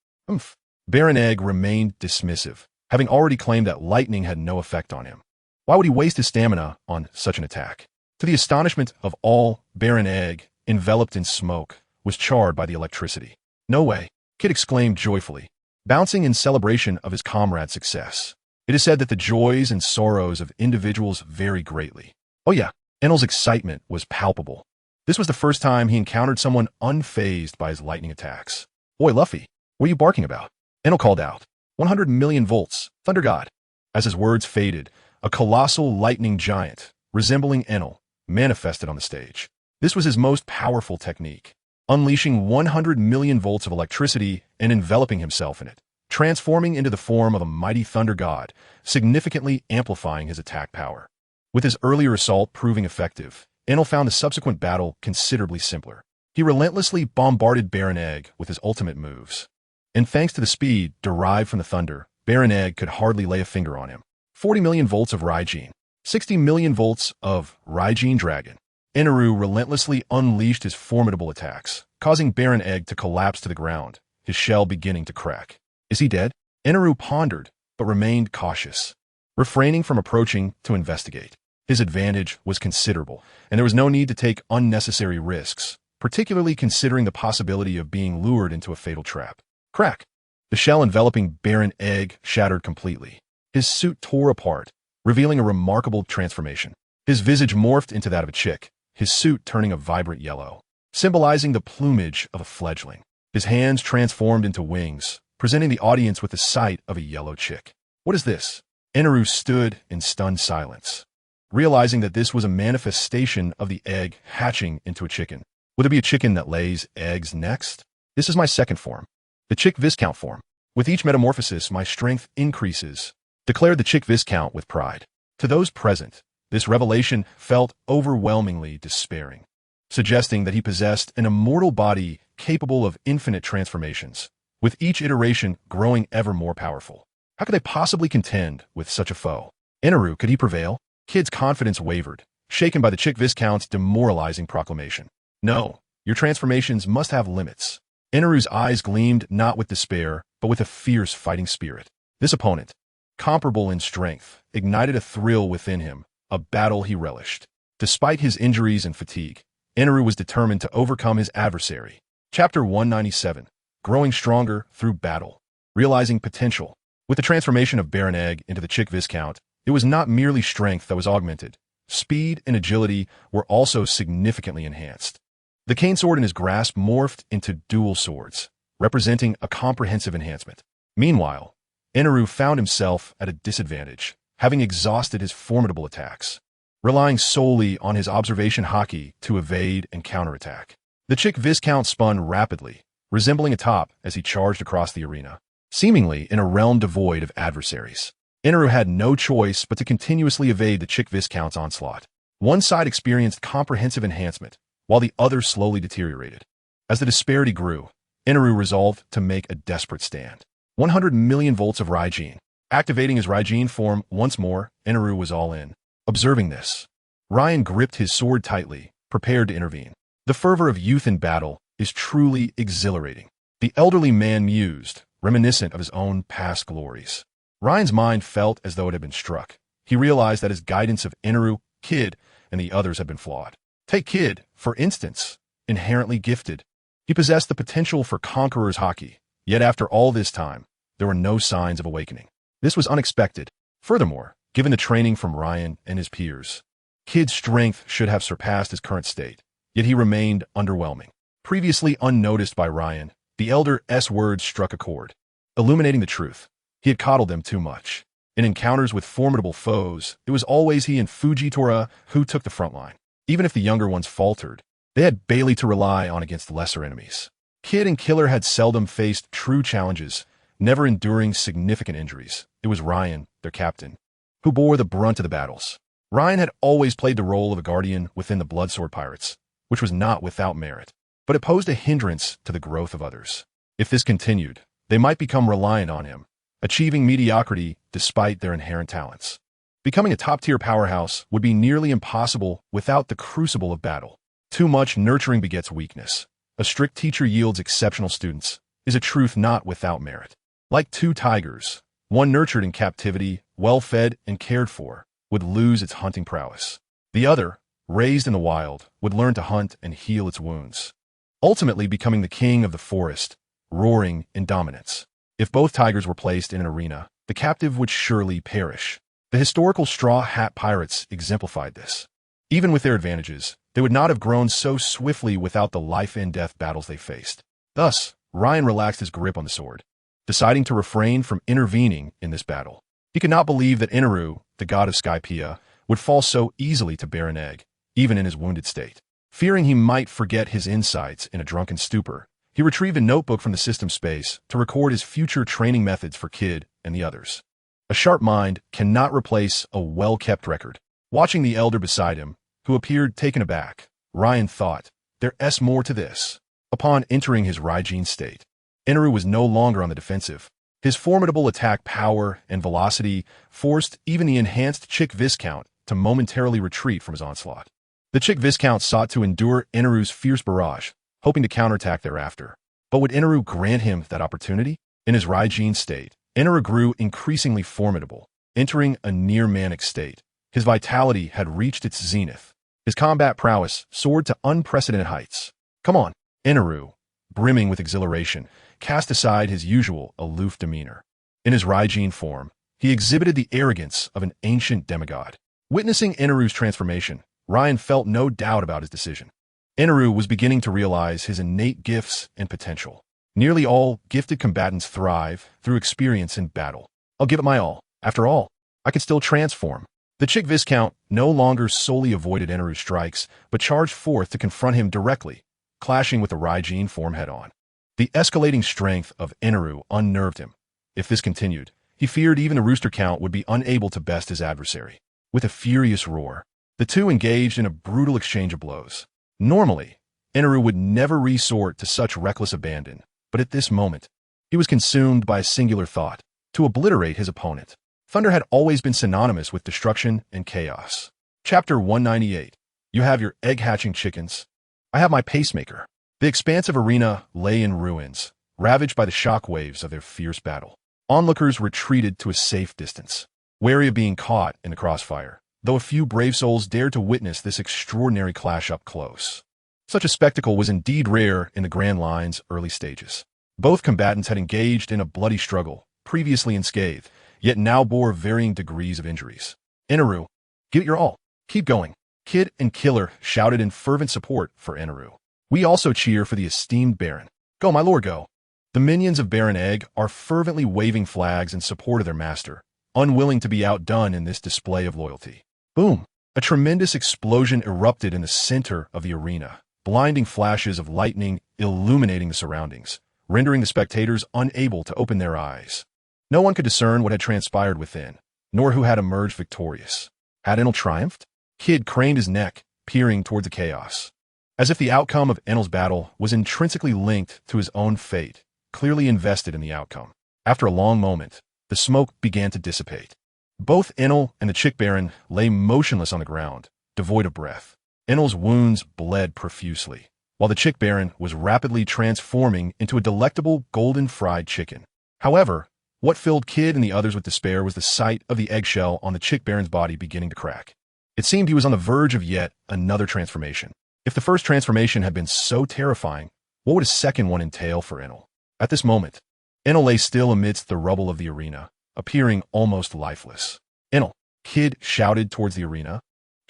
Baron Egg remained dismissive, having already claimed that lightning had no effect on him. Why would he waste his stamina on such an attack? To the astonishment of all, Baron Egg, enveloped in smoke, was charred by the electricity. No way, Kid exclaimed joyfully, bouncing in celebration of his comrade's success. It is said that the joys and sorrows of individuals vary greatly. Oh yeah, Enel's excitement was palpable. This was the first time he encountered someone unfazed by his lightning attacks. Oi, Luffy, what are you barking about? Enel called out. 100 million volts, Thunder God. As his words faded, a colossal lightning giant, resembling Enel, manifested on the stage. This was his most powerful technique, unleashing 100 million volts of electricity and enveloping himself in it, transforming into the form of a mighty thunder god, significantly amplifying his attack power. With his earlier assault proving effective, Enel found the subsequent battle considerably simpler. He relentlessly bombarded Baron Egg with his ultimate moves. And thanks to the speed derived from the thunder, Baron Egg could hardly lay a finger on him. 40 million volts of Raijin, 60 million volts of Raijin Dragon. Eneru relentlessly unleashed his formidable attacks, causing Baron Egg to collapse to the ground, his shell beginning to crack. Is he dead? Eneru pondered, but remained cautious, refraining from approaching to investigate. His advantage was considerable, and there was no need to take unnecessary risks, particularly considering the possibility of being lured into a fatal trap. Crack! The shell enveloping Baron Egg shattered completely. His suit tore apart, revealing a remarkable transformation. His visage morphed into that of a chick, his suit turning a vibrant yellow, symbolizing the plumage of a fledgling. His hands transformed into wings, presenting the audience with the sight of a yellow chick. What is this? Eneru stood in stunned silence, realizing that this was a manifestation of the egg hatching into a chicken. Would it be a chicken that lays eggs next? This is my second form, the Chick Viscount form. With each metamorphosis, my strength increases, declared the Chick Viscount with pride. To those present, this revelation felt overwhelmingly despairing, suggesting that he possessed an immortal body capable of infinite transformations, with each iteration growing ever more powerful. How could they possibly contend with such a foe? Eneru, could he prevail? Kid's confidence wavered, shaken by the Chick Viscount's demoralizing proclamation. No, your transformations must have limits. Eneru's eyes gleamed not with despair, but with a fierce fighting spirit. This opponent, comparable in strength, ignited a thrill within him, a battle he relished. Despite his injuries and fatigue, Eneru was determined to overcome his adversary. Chapter 197. Growing Stronger Through Battle. Realizing Potential. With the transformation of Baron Egg into the Chick Viscount, it was not merely strength that was augmented. Speed and agility were also significantly enhanced. The cane sword in his grasp morphed into dual swords, representing a comprehensive enhancement. Meanwhile, Inaru found himself at a disadvantage, having exhausted his formidable attacks, relying solely on his observation haki to evade and counterattack. The Chick Viscount spun rapidly, resembling a top as he charged across the arena, seemingly in a realm devoid of adversaries. Inaru had no choice but to continuously evade the Chick Viscount's onslaught. One side experienced comprehensive enhancement, while the other slowly deteriorated. As the disparity grew, Inaru resolved to make a desperate stand. 100 million volts of Raijin. Activating his Raijin form once more, Inaru was all in. Observing this, Ryan gripped his sword tightly, prepared to intervene. The fervor of youth in battle is truly exhilarating. The elderly man mused, reminiscent of his own past glories. Ryan's mind felt as though it had been struck. He realized that his guidance of Inaru, Kid, and the others had been flawed. Take Kid, for instance, inherently gifted. He possessed the potential for Conqueror's haki, yet after all this time, there were no signs of awakening. This was unexpected. Furthermore, given the training from Ryan and his peers, Kid's strength should have surpassed his current state, yet he remained underwhelming. Previously unnoticed by Ryan, the Elder's words struck a chord, illuminating the truth. He had coddled them too much. In encounters with formidable foes, it was always he and Fujitora who took the front line. Even if the younger ones faltered, they had Bailey to rely on against lesser enemies. Kid and Killer had seldom faced true challenges, never enduring significant injuries. It was Ryan, their captain, who bore the brunt of the battles. Ryan had always played the role of a guardian within the Bloodsword Pirates, which was not without merit, but it posed a hindrance to the growth of others. If this continued, they might become reliant on him, achieving mediocrity despite their inherent talents. Becoming a top-tier powerhouse would be nearly impossible without the crucible of battle. Too much nurturing begets weakness. A strict teacher yields exceptional students, is a truth not without merit. Like two tigers, one nurtured in captivity, well-fed and cared for, would lose its hunting prowess. The other, raised in the wild, would learn to hunt and heal its wounds, ultimately becoming the king of the forest, roaring in dominance. If both tigers were placed in an arena, the captive would surely perish. The historical Straw Hat Pirates exemplified this. Even with their advantages, they would not have grown so swiftly without the life-and-death battles they faced. Thus, Ryan relaxed his grip on the sword, deciding to refrain from intervening in this battle. He could not believe that Inaru, the god of Skypiea, would fall so easily to bear an egg, even in his wounded state. Fearing he might forget his insights in a drunken stupor, he retrieved a notebook from the system space to record his future training methods for Kid and the others. A sharp mind cannot replace a well-kept record. Watching the elder beside him, who appeared taken aback, Ryan thought, there's more to this. Upon entering his Raijin state, Inaru was no longer on the defensive. His formidable attack power and velocity forced even the enhanced Chick Viscount to momentarily retreat from his onslaught. The Chick Viscount sought to endure Inaru's fierce barrage, hoping to counterattack thereafter. But would Inaru grant him that opportunity? In his Raijin state, Inaru grew increasingly formidable, entering a near-manic state. His vitality had reached its zenith. His combat prowess soared to unprecedented heights. Come on, Inaru, brimming with exhilaration, cast aside his usual aloof demeanor. In his Raijin form, he exhibited the arrogance of an ancient demigod. Witnessing Inaru's transformation, Ryan felt no doubt about his decision. Inaru was beginning to realize his innate gifts and potential. Nearly all gifted combatants thrive through experience in battle. I'll give it my all. After all, I can still transform. The Chick Viscount no longer solely avoided Inaru's strikes, but charged forth to confront him directly, clashing with the Raijin form head-on. The escalating strength of Inaru unnerved him. If this continued, he feared even the Rooster Count would be unable to best his adversary. With a furious roar, the two engaged in a brutal exchange of blows. Normally, Inaru would never resort to such reckless abandon, but at this moment, he was consumed by a singular thought: to obliterate his opponent. Thunder had always been synonymous with destruction and chaos. Chapter 198. You have your egg-hatching chickens. I have my pacemaker. The expansive arena lay in ruins, ravaged by the shock waves of their fierce battle. Onlookers retreated to a safe distance, wary of being caught in the crossfire, though a few brave souls dared to witness this extraordinary clash up close. Such a spectacle was indeed rare in the Grand Line's early stages. Both combatants had engaged in a bloody struggle, previously unscathed, yet now bore varying degrees of injuries. Inaru, give it your all. Keep going. Kid and Killer shouted in fervent support for Inaru. We also cheer for the esteemed Baron. Go, my lord, go. The minions of Baron Egg are fervently waving flags in support of their master, unwilling to be outdone in this display of loyalty. Boom! A tremendous explosion erupted in the center of the arena, blinding flashes of lightning illuminating the surroundings, rendering the spectators unable to open their eyes. No one could discern what had transpired within, nor who had emerged victorious. Had Enel triumphed? Kid craned his neck, peering toward the chaos. As if the outcome of Enel's battle was intrinsically linked to his own fate, clearly invested in the outcome. After a long moment, the smoke began to dissipate. Both Enel and the Chick Baron lay motionless on the ground, devoid of breath. Enel's wounds bled profusely, while the Chick Baron was rapidly transforming into a delectable golden fried chicken. However, what filled Kid and the others with despair was the sight of the eggshell on the Chick Baron's body beginning to crack. It seemed he was on the verge of yet another transformation. If the first transformation had been so terrifying, what would a second one entail for Enel? At this moment, Enel lay still amidst the rubble of the arena, appearing almost lifeless. Enel, Kid shouted towards the arena,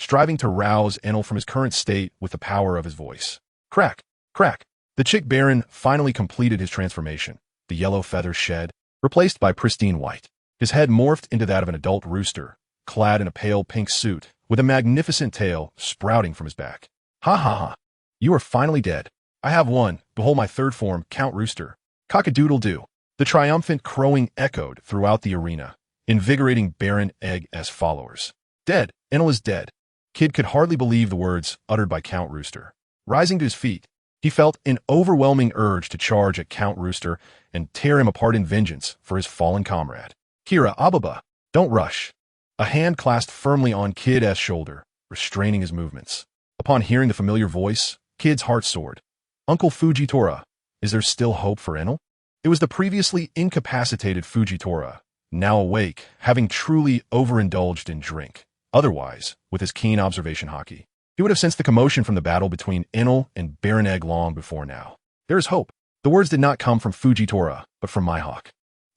striving to rouse Enel from his current state with the power of his voice. Crack! Crack! The Chick Baron finally completed his transformation, the yellow feathers shed, replaced by pristine white. His head morphed into that of an adult rooster, clad in a pale pink suit, with a magnificent tail sprouting from his back. Ha ha ha! You are finally dead. I have won. Behold my third form, Count Rooster. Cock-a-doodle-doo. The triumphant crowing echoed throughout the arena, invigorating Baron Egg's followers. Dead. Enel is dead. Kid could hardly believe the words uttered by Count Rooster. Rising to his feet, he felt an overwhelming urge to charge at Count Rooster and tear him apart in vengeance for his fallen comrade. Kira, Ababa, don't rush. A hand clasped firmly on Kid's shoulder, restraining his movements. Upon hearing the familiar voice, Kid's heart soared. Uncle Fujitora, is there still hope for Enel? It was the previously incapacitated Fujitora, now awake, having truly overindulged in drink. Otherwise, with his keen observation haki, he would have sensed the commotion from the battle between Enel and Baron Egg long before now. There is hope. The words did not come from Fujitora, but from Mihawk.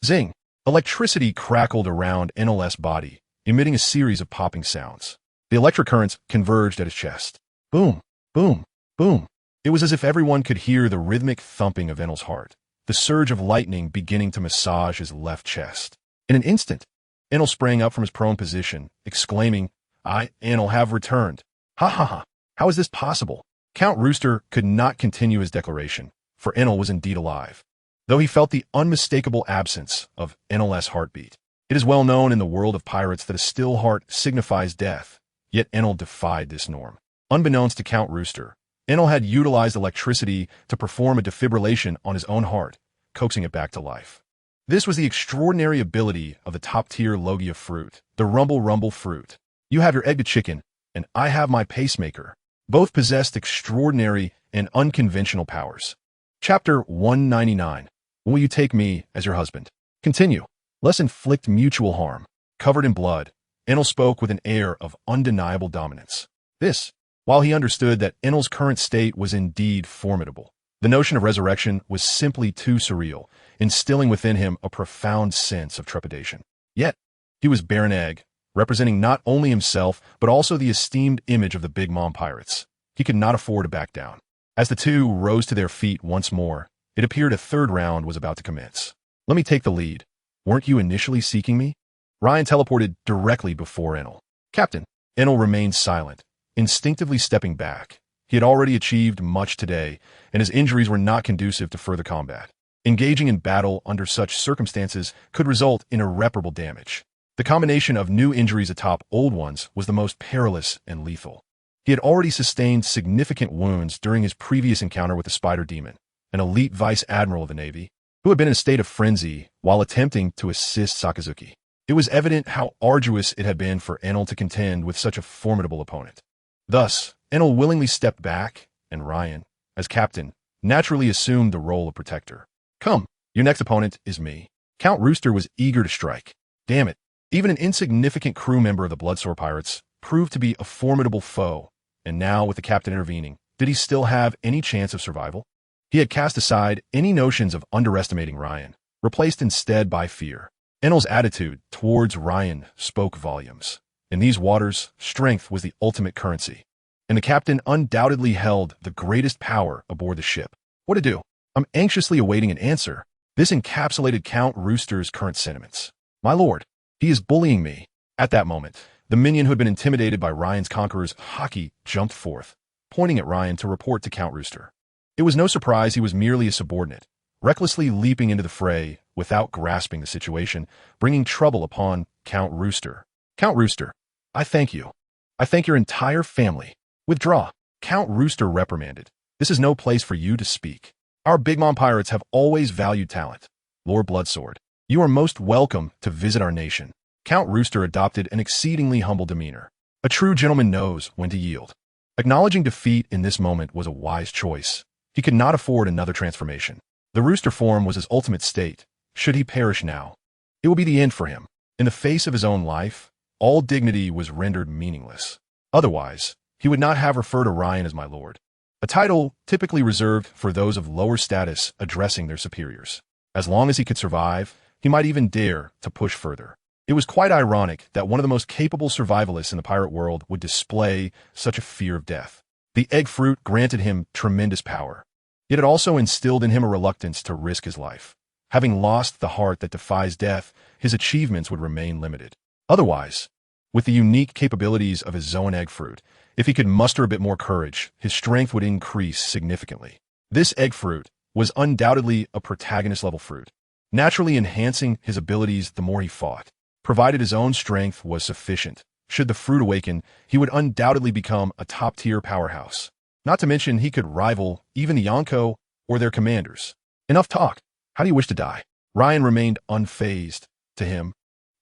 Zing! Electricity crackled around Enel's body, emitting a series of popping sounds. The electric currents converged at his chest. Boom! Boom! Boom! It was as if everyone could hear the rhythmic thumping of Enel's heart, the surge of lightning beginning to massage his left chest. In an instant, Enel sprang up from his prone position, exclaiming, Enel, have returned. Ha ha ha! How is this possible? Count Rooster could not continue his declaration, for Enel was indeed alive, though he felt the unmistakable absence of Enel's heartbeat. It is well known in the world of pirates that a still heart signifies death, yet Enel defied this norm. Unbeknownst to Count Rooster, Enel had utilized electricity to perform a defibrillation on his own heart, coaxing it back to life. This was the extraordinary ability of the top-tier Logia fruit, the Rumble Rumble fruit. You have your egg to chicken, and I have my pacemaker. Both possessed extraordinary and unconventional powers. Chapter 199. Will you take me as your husband? Continue. Let's inflict mutual harm. Covered in blood, Enel spoke with an air of undeniable dominance. This, while he understood that Enel's current state was indeed formidable. The notion of resurrection was simply too surreal, instilling within him a profound sense of trepidation. Yet, he was Baron Egg, representing not only himself, but also the esteemed image of the Big Mom Pirates. He could not afford to back down. As the two rose to their feet once more, it appeared a third round was about to commence. Let me take the lead. Weren't you initially seeking me? Ryan teleported directly before Enel. Captain. Enel remained silent, instinctively stepping back. He had already achieved much today, and his injuries were not conducive to further combat. Engaging in battle under such circumstances could result in irreparable damage. The combination of new injuries atop old ones was the most perilous and lethal. He had already sustained significant wounds during his previous encounter with the Spider Demon, an elite vice admiral of the Navy, who had been in a state of frenzy while attempting to assist Sakazuki. It was evident how arduous it had been for Enel to contend with such a formidable opponent. Thus, Enel willingly stepped back, and Ryan, as captain, naturally assumed the role of protector. Come, your next opponent is me. Count Rooster was eager to strike. Damn it, even an insignificant crew member of the Bloodsore Pirates proved to be a formidable foe, and now with the captain intervening, did he still have any chance of survival? He had cast aside any notions of underestimating Ryan, replaced instead by fear. Enel's attitude towards Ryan spoke volumes. In these waters, strength was the ultimate currency. and the captain undoubtedly held the greatest power aboard the ship. What to do? I'm anxiously awaiting an answer. This encapsulated Count Rooster's current sentiments. My lord, he is bullying me. At that moment, the minion who had been intimidated by Ryan's conqueror's haki jumped forth, pointing at Ryan to report to Count Rooster. It was no surprise he was merely a subordinate, recklessly leaping into the fray without grasping the situation, bringing trouble upon Count Rooster. Count Rooster, I thank you. I thank your entire family. Withdraw. Count Rooster reprimanded. This is no place for you to speak. Our Big Mom pirates have always valued talent. Lord Bloodsword, you are most welcome to visit our nation. Count Rooster adopted an exceedingly humble demeanor. A true gentleman knows when to yield. Acknowledging defeat in this moment was a wise choice. He could not afford another transformation. The rooster form was his ultimate state. Should he perish now, it will be the end for him. In the face of his own life, all dignity was rendered meaningless. Otherwise, he would not have referred to Ryan as my lord, a title typically reserved for those of lower status addressing their superiors. As long as he could survive, he might even dare to push further. It was quite ironic that one of the most capable survivalists in the pirate world would display such a fear of death. The egg fruit granted him tremendous power, yet it also instilled in him a reluctance to risk his life. Having lost the heart that defies death, his achievements would remain limited. Otherwise, with the unique capabilities of his Zoan egg fruit, if he could muster a bit more courage, his strength would increase significantly. This egg fruit was undoubtedly a protagonist-level fruit, naturally enhancing his abilities the more he fought. Provided his own strength was sufficient, should the fruit awaken, he would undoubtedly become a top-tier powerhouse. Not to mention he could rival even the Yonko or their commanders. Enough talk. How do you wish to die? Ryan remained unfazed. To him,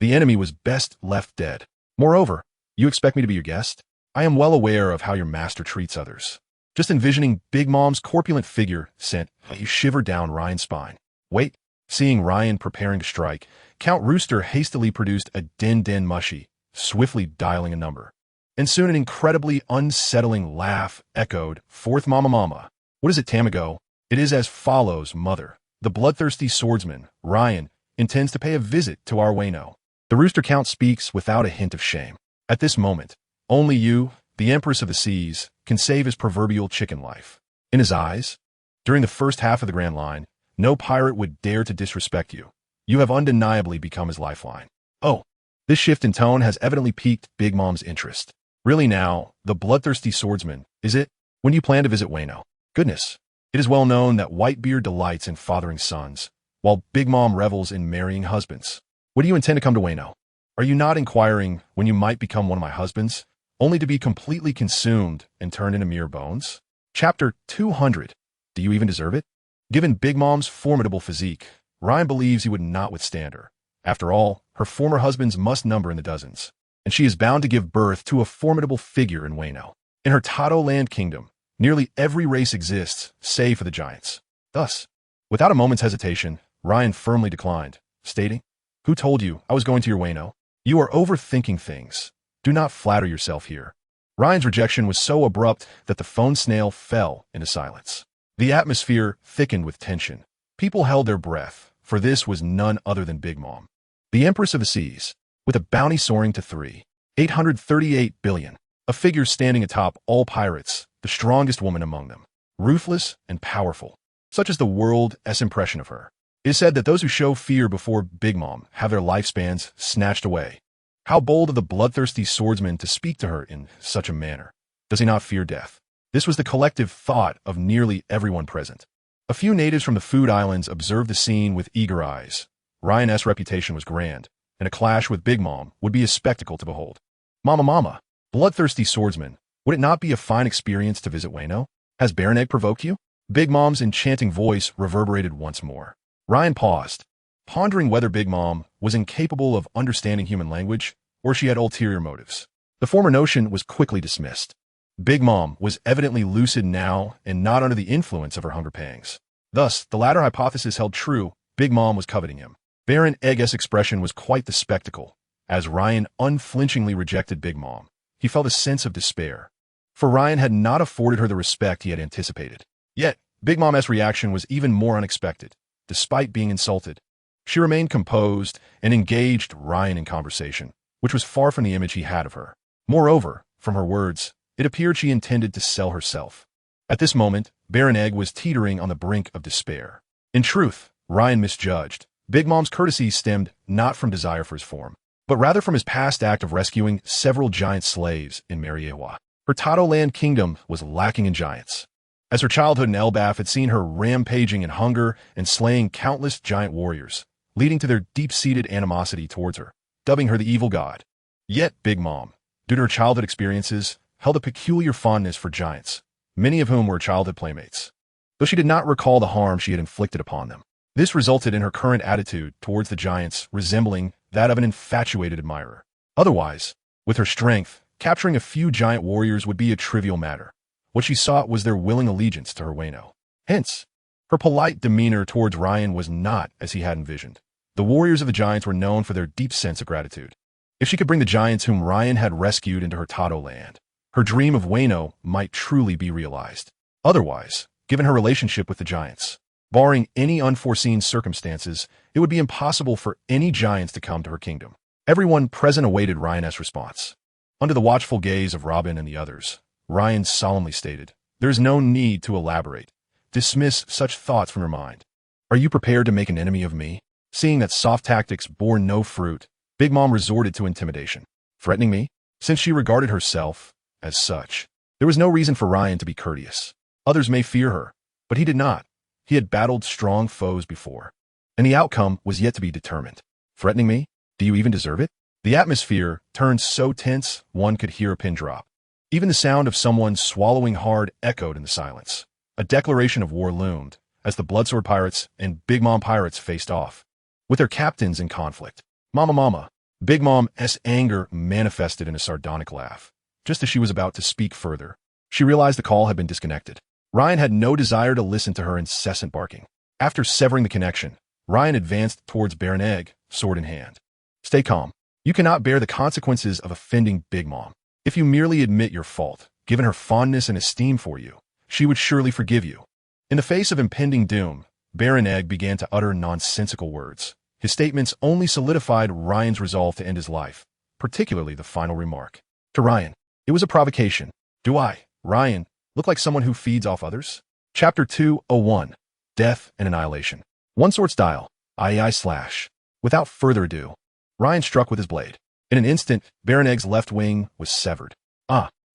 the enemy was best left dead. Moreover, you expect me to be your guest? I am well aware of how your master treats others. Just envisioning Big Mom's corpulent figure sent a shiver down Ryan's spine. Wait. Seeing Ryan preparing to strike, Count Rooster hastily produced a den mushy, swiftly dialing a number. And soon an incredibly unsettling laugh echoed forth, Mama Mama. What is it, Tamago? It is as follows, Mother. The bloodthirsty swordsman, Ryan, intends to pay a visit to our Wano. The Rooster Count speaks without a hint of shame. At this moment, only you, the Empress of the Seas, can save his proverbial chicken life. In his eyes, during the first half of the Grand Line, no pirate would dare to disrespect you. You have undeniably become his lifeline. Oh, this shift in tone has evidently piqued Big Mom's interest. Really now, the bloodthirsty swordsman, is it? When do you plan to visit Wano? Goodness, it is well known that Whitebeard delights in fathering sons, while Big Mom revels in marrying husbands. When do you intend to come to Wano? Are you not inquiring when you might become one of my husbands, only to be completely consumed and turned into mere bones? Chapter 200. Do you even deserve it? Given Big Mom's formidable physique, Ryan believes he would not withstand her. After all, her former husbands must number in the dozens, and she is bound to give birth to a formidable figure in Wano. In her Tato land kingdom, nearly every race exists, save for the giants. Thus, without a moment's hesitation, Ryan firmly declined, stating, Who told you I was going to your Wano? You are overthinking things. Do not flatter yourself here. Ryan's rejection was so abrupt that the phone snail fell into silence. The atmosphere thickened with tension. People held their breath, for this was none other than Big Mom, the Empress of the Seas, with a bounty soaring to 838 billion, a figure standing atop all pirates, the strongest woman among them, ruthless and powerful. Such is the world's impression of her. It is said that those who show fear before Big Mom have their lifespans snatched away. How bold of the bloodthirsty swordsman to speak to her in such a manner. Does he not fear death? This was the collective thought of nearly everyone present. A few natives from the Food Islands observed the scene with eager eyes. Ryan's reputation was grand, and a clash with Big Mom would be a spectacle to behold. Mama Mama, bloodthirsty swordsman, would it not be a fine experience to visit Wano? Has Baron Egg provoked you? Big Mom's enchanting voice reverberated once more. Ryan paused, pondering whether Big Mom was incapable of understanding human language or she had ulterior motives. The former notion was quickly dismissed. Big Mom was evidently lucid now and not under the influence of her hunger pangs. Thus, the latter hypothesis held true. Big Mom was coveting him. Baron Egg's expression was quite the spectacle. As Ryan unflinchingly rejected Big Mom, he felt a sense of despair, for Ryan had not afforded her the respect he had anticipated. Yet, Big Mom's reaction was even more unexpected. Despite being insulted, she remained composed and engaged Ryan in conversation, which was far from the image he had of her. Moreover, from her words, It appeared she intended to sell herself. At this moment, Baron Egg was teetering on the brink of despair. In truth, Ryan misjudged. Big Mom's courtesy stemmed not from desire for his form, but rather from his past act of rescuing several giant slaves in Mariewa. Her Tato Land kingdom was lacking in giants, as her childhood in Elbaf had seen her rampaging in hunger and slaying countless giant warriors, leading to their deep-seated animosity towards her, dubbing her the evil god. Yet Big Mom, due to her childhood experiences, held a peculiar fondness for giants, many of whom were childhood playmates, though she did not recall the harm she had inflicted upon them. This resulted in her current attitude towards the giants resembling that of an infatuated admirer. Otherwise, with her strength, capturing a few giant warriors would be a trivial matter. What she sought was their willing allegiance to her Wano. Hence, her polite demeanor towards Ryan was not as he had envisioned. The warriors of the giants were known for their deep sense of gratitude. If she could bring the giants whom Ryan had rescued into her Tato land, her dream of Wano might truly be realized. Otherwise, given her relationship with the giants, barring any unforeseen circumstances, it would be impossible for any giants to come to her kingdom. Everyone present awaited Ryan's response. Under the watchful gaze of Robin and the others, Ryan solemnly stated, "There is no need to elaborate. Dismiss such thoughts from your mind. Are you prepared to make an enemy of me?" Seeing that soft tactics bore no fruit, Big Mom resorted to intimidation. Threatening me? Since she regarded herself as such, there was no reason for Ryan to be courteous. Others may fear her, but he did not. He had battled strong foes before, and the outcome was yet to be determined. Threatening me? Do you even deserve it? The atmosphere turned so tense one could hear a pin drop. Even the sound of someone swallowing hard echoed in the silence. A declaration of war loomed as the Bloodsword Pirates and Big Mom Pirates faced off, with their captains in conflict. Mama. Big Mom's anger manifested in a sardonic laugh. Just as she was about to speak further, she realized the call had been disconnected. Ryan had no desire to listen to her incessant barking. After severing the connection, Ryan advanced towards Baron Egg, sword in hand. Stay calm. You cannot bear the consequences of offending Big Mom. If you merely admit your fault, given her fondness and esteem for you, she would surely forgive you. In the face of impending doom, Baron Egg began to utter nonsensical words. His statements only solidified Ryan's resolve to end his life, particularly the final remark. To Ryan, it was a provocation. Do I, Ryan, look like someone who feeds off others? Chapter 201, Death and Annihilation. One sword style, II/. Without further ado, Ryan struck with his blade. In an instant, Baron Egg's left wing was severed.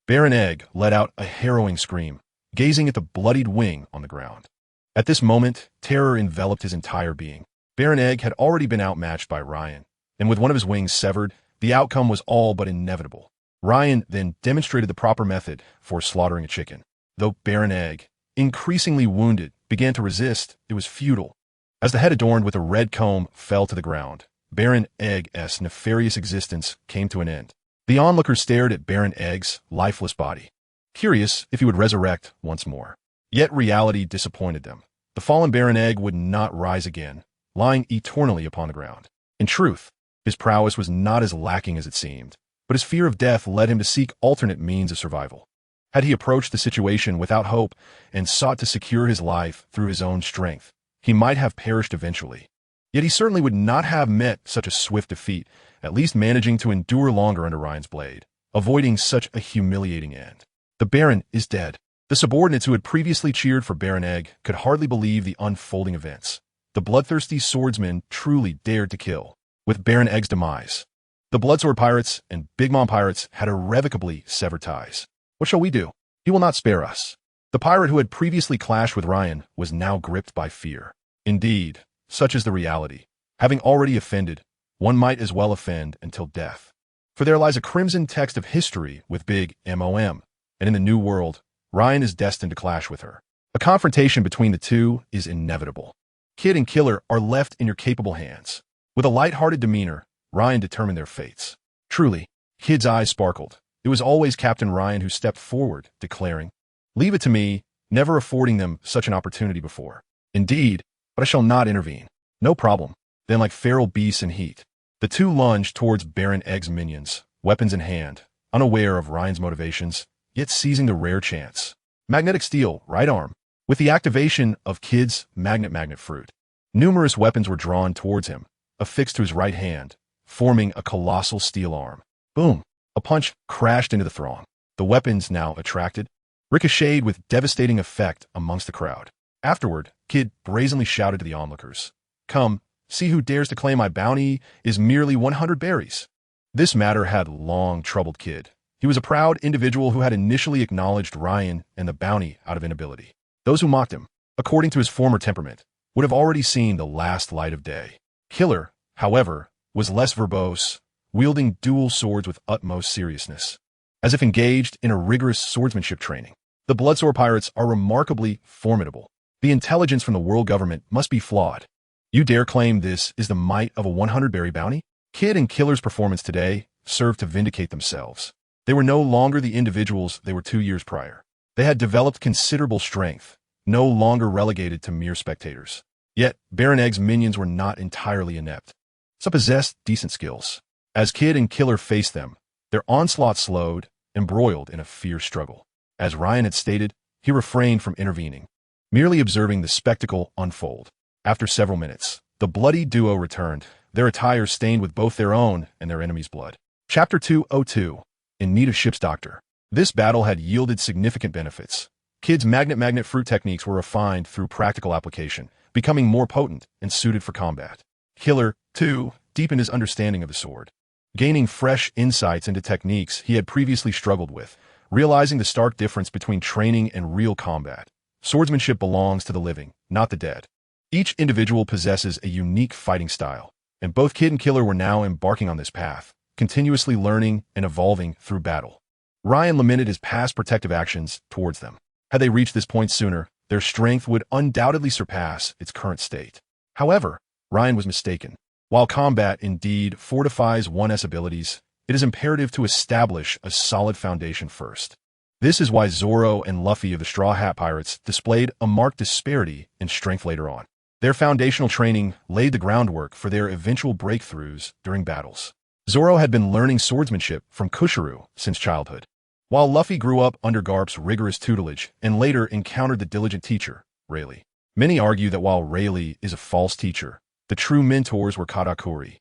Baron Egg let out a harrowing scream, gazing at the bloodied wing on the ground. At this moment, terror enveloped his entire being. Baron Egg had already been outmatched by Ryan, and with one of his wings severed, the outcome was all but inevitable. Ryan then demonstrated the proper method for slaughtering a chicken. Though Baron Egg, increasingly wounded, began to resist, it was futile. As the head adorned with a red comb fell to the ground, Baron Egg's nefarious existence came to an end. The onlookers stared at Baron Egg's lifeless body, curious if he would resurrect once more. Yet reality disappointed them. The fallen Baron Egg would not rise again, lying eternally upon the ground. In truth, his prowess was not as lacking as it seemed, but his fear of death led him to seek alternate means of survival. Had he approached the situation without hope and sought to secure his life through his own strength, he might have perished eventually. Yet he certainly would not have met such a swift defeat, at least managing to endure longer under Ryan's blade, avoiding such a humiliating end. The Baron is dead. The subordinates who had previously cheered for Baron Egg could hardly believe the unfolding events. The bloodthirsty swordsman truly dared to kill. With Baron Egg's demise, the Bloodsword Pirates and Big Mom Pirates had irrevocably severed ties. What shall we do? He will not spare us. The pirate who had previously clashed with Ryan was now gripped by fear. Indeed, such is the reality. Having already offended, one might as well offend until death. For there lies a crimson text of history with Big Mom, and in the new world, Ryan is destined to clash with her. A confrontation between the two is inevitable. Kid and Killer are left in your capable hands. With a light-hearted demeanor, Ryan determined their fates. Truly, Kid's eyes sparkled. It was always Captain Ryan who stepped forward, declaring, "Leave it to me," never affording them such an opportunity before. "Indeed, but I shall not intervene." "No problem." Then, like feral beasts in heat, the two lunged towards Baron Egg's minions, weapons in hand, unaware of Ryan's motivations, yet seizing the rare chance. Magnetic steel, right arm. With the activation of Kid's magnet fruit, numerous weapons were drawn towards him, affixed to his right hand, forming a colossal steel arm. Boom! A punch crashed into the throng. the weapons now attracted, ricocheted with devastating effect amongst the crowd. Afterward, Kid brazenly shouted to the onlookers, "Come, see who dares to claim my bounty is merely 100 berries." This matter had long troubled Kid. He was a proud individual who had initially acknowledged Ryan and the bounty out of inability. Those who mocked him, according to his former temperament, would have already seen the last light of day. Killer, however, was less verbose, wielding dual swords with utmost seriousness. As if engaged in a rigorous swordsmanship training, the Bloodsword Pirates are remarkably formidable. The intelligence from the world government must be flawed. You dare claim this is the might of a 100-berry bounty? Kid and Killer's performance today served to vindicate themselves. They were no longer the individuals they were 2 years prior. They had developed considerable strength, no longer relegated to mere spectators. Yet, Baron Egg's minions were not entirely inept. Some possessed decent skills. As Kid and Killer faced them, their onslaught slowed, embroiled in a fierce struggle. As Ryan had stated, he refrained from intervening, merely observing the spectacle unfold. After several minutes, the bloody duo returned, their attire stained with both their own and their enemy's blood. Chapter 202. In need of ship's doctor. This battle had yielded significant benefits. Kid's magnet fruit techniques were refined through practical application, becoming more potent and suited for combat. Killer, too, deepened his understanding of the sword, gaining fresh insights into techniques he had previously struggled with, realizing the stark difference between training and real combat. Swordsmanship belongs to the living, not the dead. Each individual possesses a unique fighting style, and both Kid and Killer were now embarking on this path, continuously learning and evolving through battle. Ryan lamented his past protective actions towards them. Had they reached this point sooner, their strength would undoubtedly surpass its current state. However, Ryan was mistaken. While combat indeed fortifies one's abilities, it is imperative to establish a solid foundation first. This is why Zoro and Luffy of the Straw Hat Pirates displayed a marked disparity in strength later on. Their foundational training laid the groundwork for their eventual breakthroughs during battles. Zoro had been learning swordsmanship from Kushiru since childhood, while Luffy grew up under Garp's rigorous tutelage and later encountered the diligent teacher, Rayleigh. Many argue that while Rayleigh is a false teacher, the true mentors were Katakuri,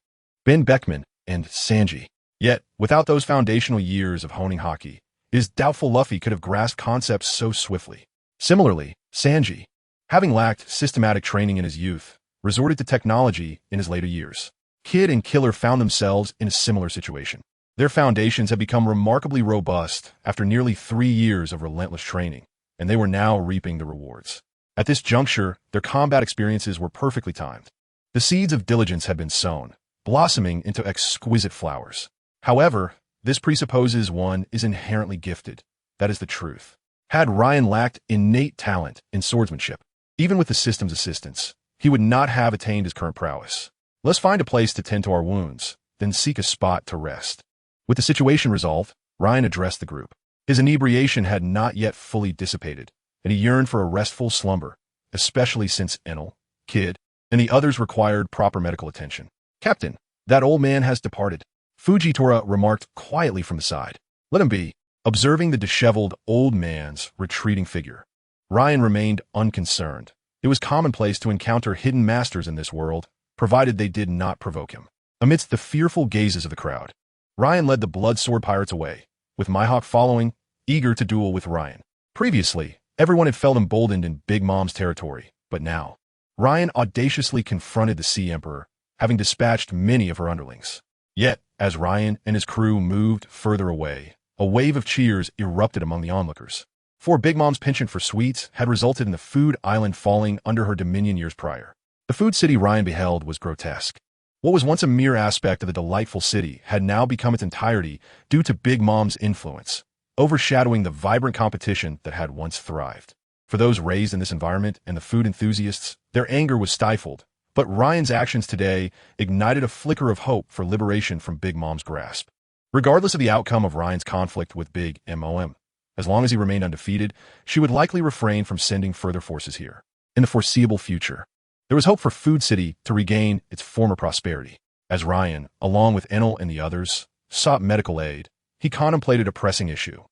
Ben Beckman, and Sanji. Yet, without those foundational years of honing haki, it is doubtful Luffy could have grasped concepts so swiftly. Similarly, Sanji, having lacked systematic training in his youth, resorted to technology in his later years. Kid and Killer found themselves in a similar situation. Their foundations had become remarkably robust after nearly 3 years of relentless training, and they were now reaping the rewards. At this juncture, their combat experiences were perfectly timed. The seeds of diligence had been sown, blossoming into exquisite flowers. However, this presupposes one is inherently gifted. That is the truth. Had Ryan lacked innate talent in swordsmanship, even with the system's assistance, he would not have attained his current prowess. Let's find a place to tend to our wounds, then seek a spot to rest. With the situation resolved, Ryan addressed the group. His inebriation had not yet fully dissipated, and he yearned for a restful slumber, especially since Enel, Kid, and the others required proper medical attention. "Captain, that old man has departed," Fujitora remarked quietly from the side. "Let him be," observing the disheveled old man's retreating figure. Ryan remained unconcerned. It was commonplace to encounter hidden masters in this world, provided they did not provoke him. Amidst the fearful gazes of the crowd, Ryan led the Bloodsword Pirates away, with Mihawk following, eager to duel with Ryan. Previously, everyone had felt emboldened in Big Mom's territory, but now, Ryan audaciously confronted the Sea Emperor, having dispatched many of her underlings. Yet, as Ryan and his crew moved further away, a wave of cheers erupted among the onlookers. For Big Mom's penchant for sweets had resulted in the Food Island falling under her dominion years prior. The food city Ryan beheld was grotesque. What was once a mere aspect of the delightful city had now become its entirety due to Big Mom's influence, overshadowing the vibrant competition that had once thrived. For those raised in this environment and the food enthusiasts, their anger was stifled, but Ryan's actions today ignited a flicker of hope for liberation from Big Mom's grasp. Regardless of the outcome of Ryan's conflict with Big Mom, as long as he remained undefeated, she would likely refrain from sending further forces here. In the foreseeable future, there was hope for Food City to regain its former prosperity. As Ryan, along with Enel and the others, sought medical aid, he contemplated a pressing issue.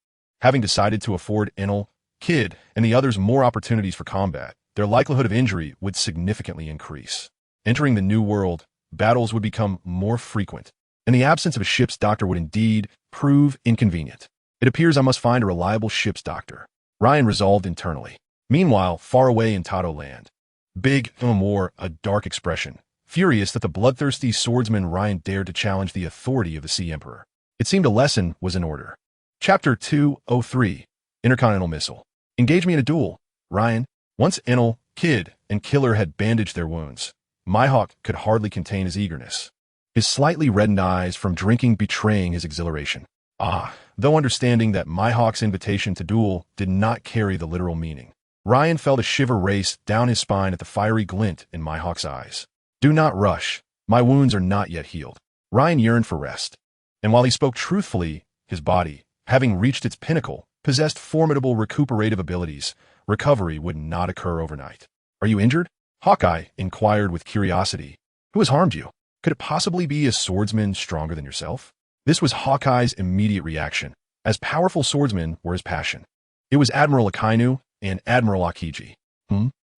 Having decided to afford Enel, Kid, and the others more opportunities for combat, their likelihood of injury would significantly increase. Entering the new world, battles would become more frequent, and the absence of a ship's doctor would indeed prove inconvenient. It appears I must find a reliable ship's doctor. Ryan resolved internally. Meanwhile, far away in Tato land, Big wore a dark expression, furious that the bloodthirsty swordsman Ryan dared to challenge the authority of the Sea Emperor. It seemed a lesson was in order. Chapter 203, Intercontinental Missile. Engage me in a duel, Ryan. Once Enel, Kid, and Killer had bandaged their wounds, Mihawk could hardly contain his eagerness, his slightly reddened eyes from drinking betraying his exhilaration. Though understanding that Mihawk's invitation to duel did not carry the literal meaning, Ryan felt a shiver race down his spine at the fiery glint in Mihawk's eyes. Do not rush. My wounds are not yet healed. Ryan yearned for rest. And while he spoke truthfully, his body, having reached its pinnacle, possessed formidable recuperative abilities. Recovery would not occur overnight. Are you injured? Hawkeye inquired with curiosity. Who has harmed you? Could it possibly be a swordsman stronger than yourself? This was Hawkeye's immediate reaction, as powerful swordsmen were his passion. It was Admiral Akainu and Admiral Akiji.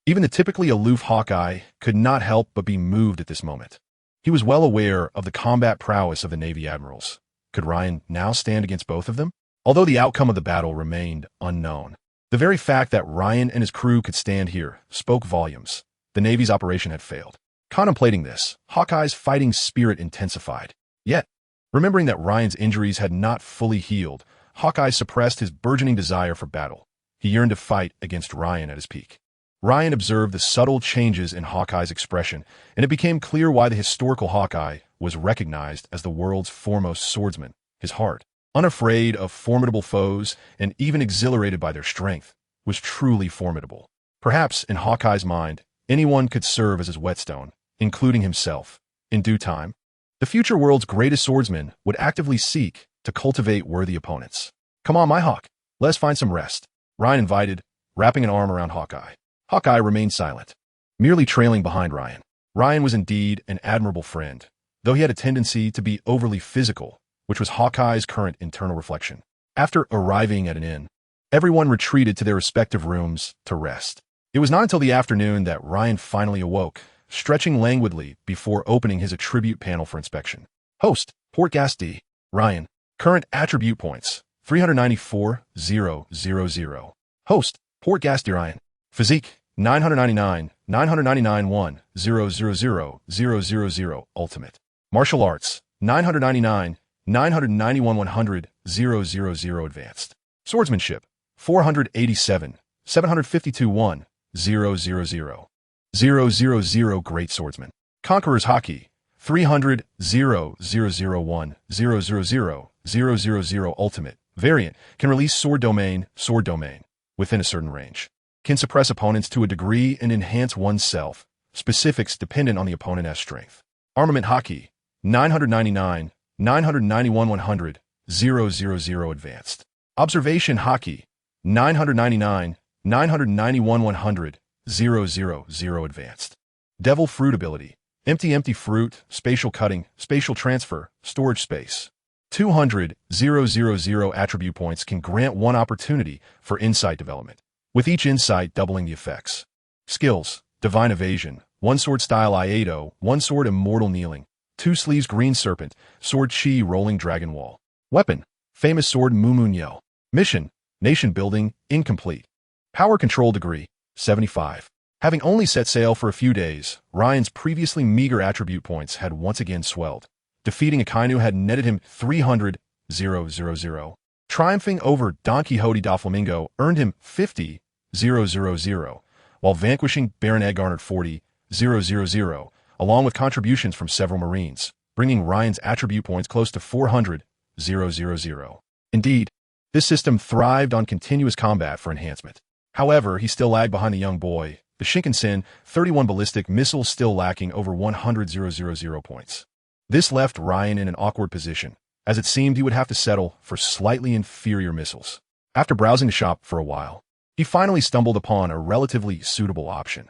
Even the typically aloof Hawkeye could not help but be moved at this moment. He was well aware of the combat prowess of the Navy admirals. Could Ryan now stand against both of them? Although the outcome of the battle remained unknown, the very fact that Ryan and his crew could stand here spoke volumes. The Navy's operation had failed. Contemplating this, Hawkeye's fighting spirit intensified. Yet, remembering that Ryan's injuries had not fully healed, Hawkeye suppressed his burgeoning desire for battle. He yearned to fight against Ryan at his peak. Ryan observed the subtle changes in Hawkeye's expression, and it became clear why the historical Hawkeye was recognized as the world's foremost swordsman. His heart, unafraid of formidable foes and even exhilarated by their strength, was truly formidable. Perhaps, in Hawkeye's mind, anyone could serve as his whetstone, including himself. In due time, the future world's greatest swordsman would actively seek to cultivate worthy opponents. Come on, Mihawk, let's find some rest, Ryan invited, wrapping an arm around Hawkeye. Hawkeye remained silent, merely trailing behind Ryan. Ryan was indeed an admirable friend, though he had a tendency to be overly physical, which was Hawkeye's current internal reflection. After arriving at an inn, everyone retreated to their respective rooms to rest. It was not until the afternoon that Ryan finally awoke, stretching languidly before opening his attribute panel for inspection. Host, Portgas D. Ryan. Current attribute points, 394,000. Host, Portgas D. Ryan. Physique, 999, 999,100,000. Ultimate. Martial arts, 999, 991,100,000. Advanced. Swordsmanship, 487, 752,100,000. Great swordsman. Conqueror's Haki, 300,001,000,000. Ultimate. Variant. Can release sword domain, within a certain range. Can suppress opponents to a degree and enhance oneself. Specifics dependent on the opponent's strength. Armament Haki, 999, 991,100,000. Advanced. Observation Haki, 999, 991,100,000. Advanced. Devil Fruit ability. Empty fruit, spatial cutting, spatial transfer, storage space. 200,000 attribute points can grant one opportunity for insight development, with each insight doubling the effects. Skills, Divine Evasion, One Sword Style Iato, One Sword Immortal Kneeling, Two Sleeves Green Serpent, Sword Chi Rolling Dragon Wall. Weapon, Famous Sword Mumun Yell. Mission, Nation Building, incomplete. Power Control Degree, 75. Having only set sail for a few days, Ryan's previously meager attribute points had once again swelled. Defeating Akainu had netted him 300,000. Triumphing over Don Quixote Doflamingo earned him 50,000, while vanquishing Baron Ed garnered 40,000, along with contributions from several Marines, bringing Ryan's attribute points close to 400,000. Indeed, this system thrived on continuous combat for enhancement. However, he still lagged behind the young boy, the Shinkansen 31 ballistic missile still lacking over 100,000 points. This left Ryan in an awkward position, as it seemed he would have to settle for slightly inferior missiles. After browsing the shop for a while, he finally stumbled upon a relatively suitable option,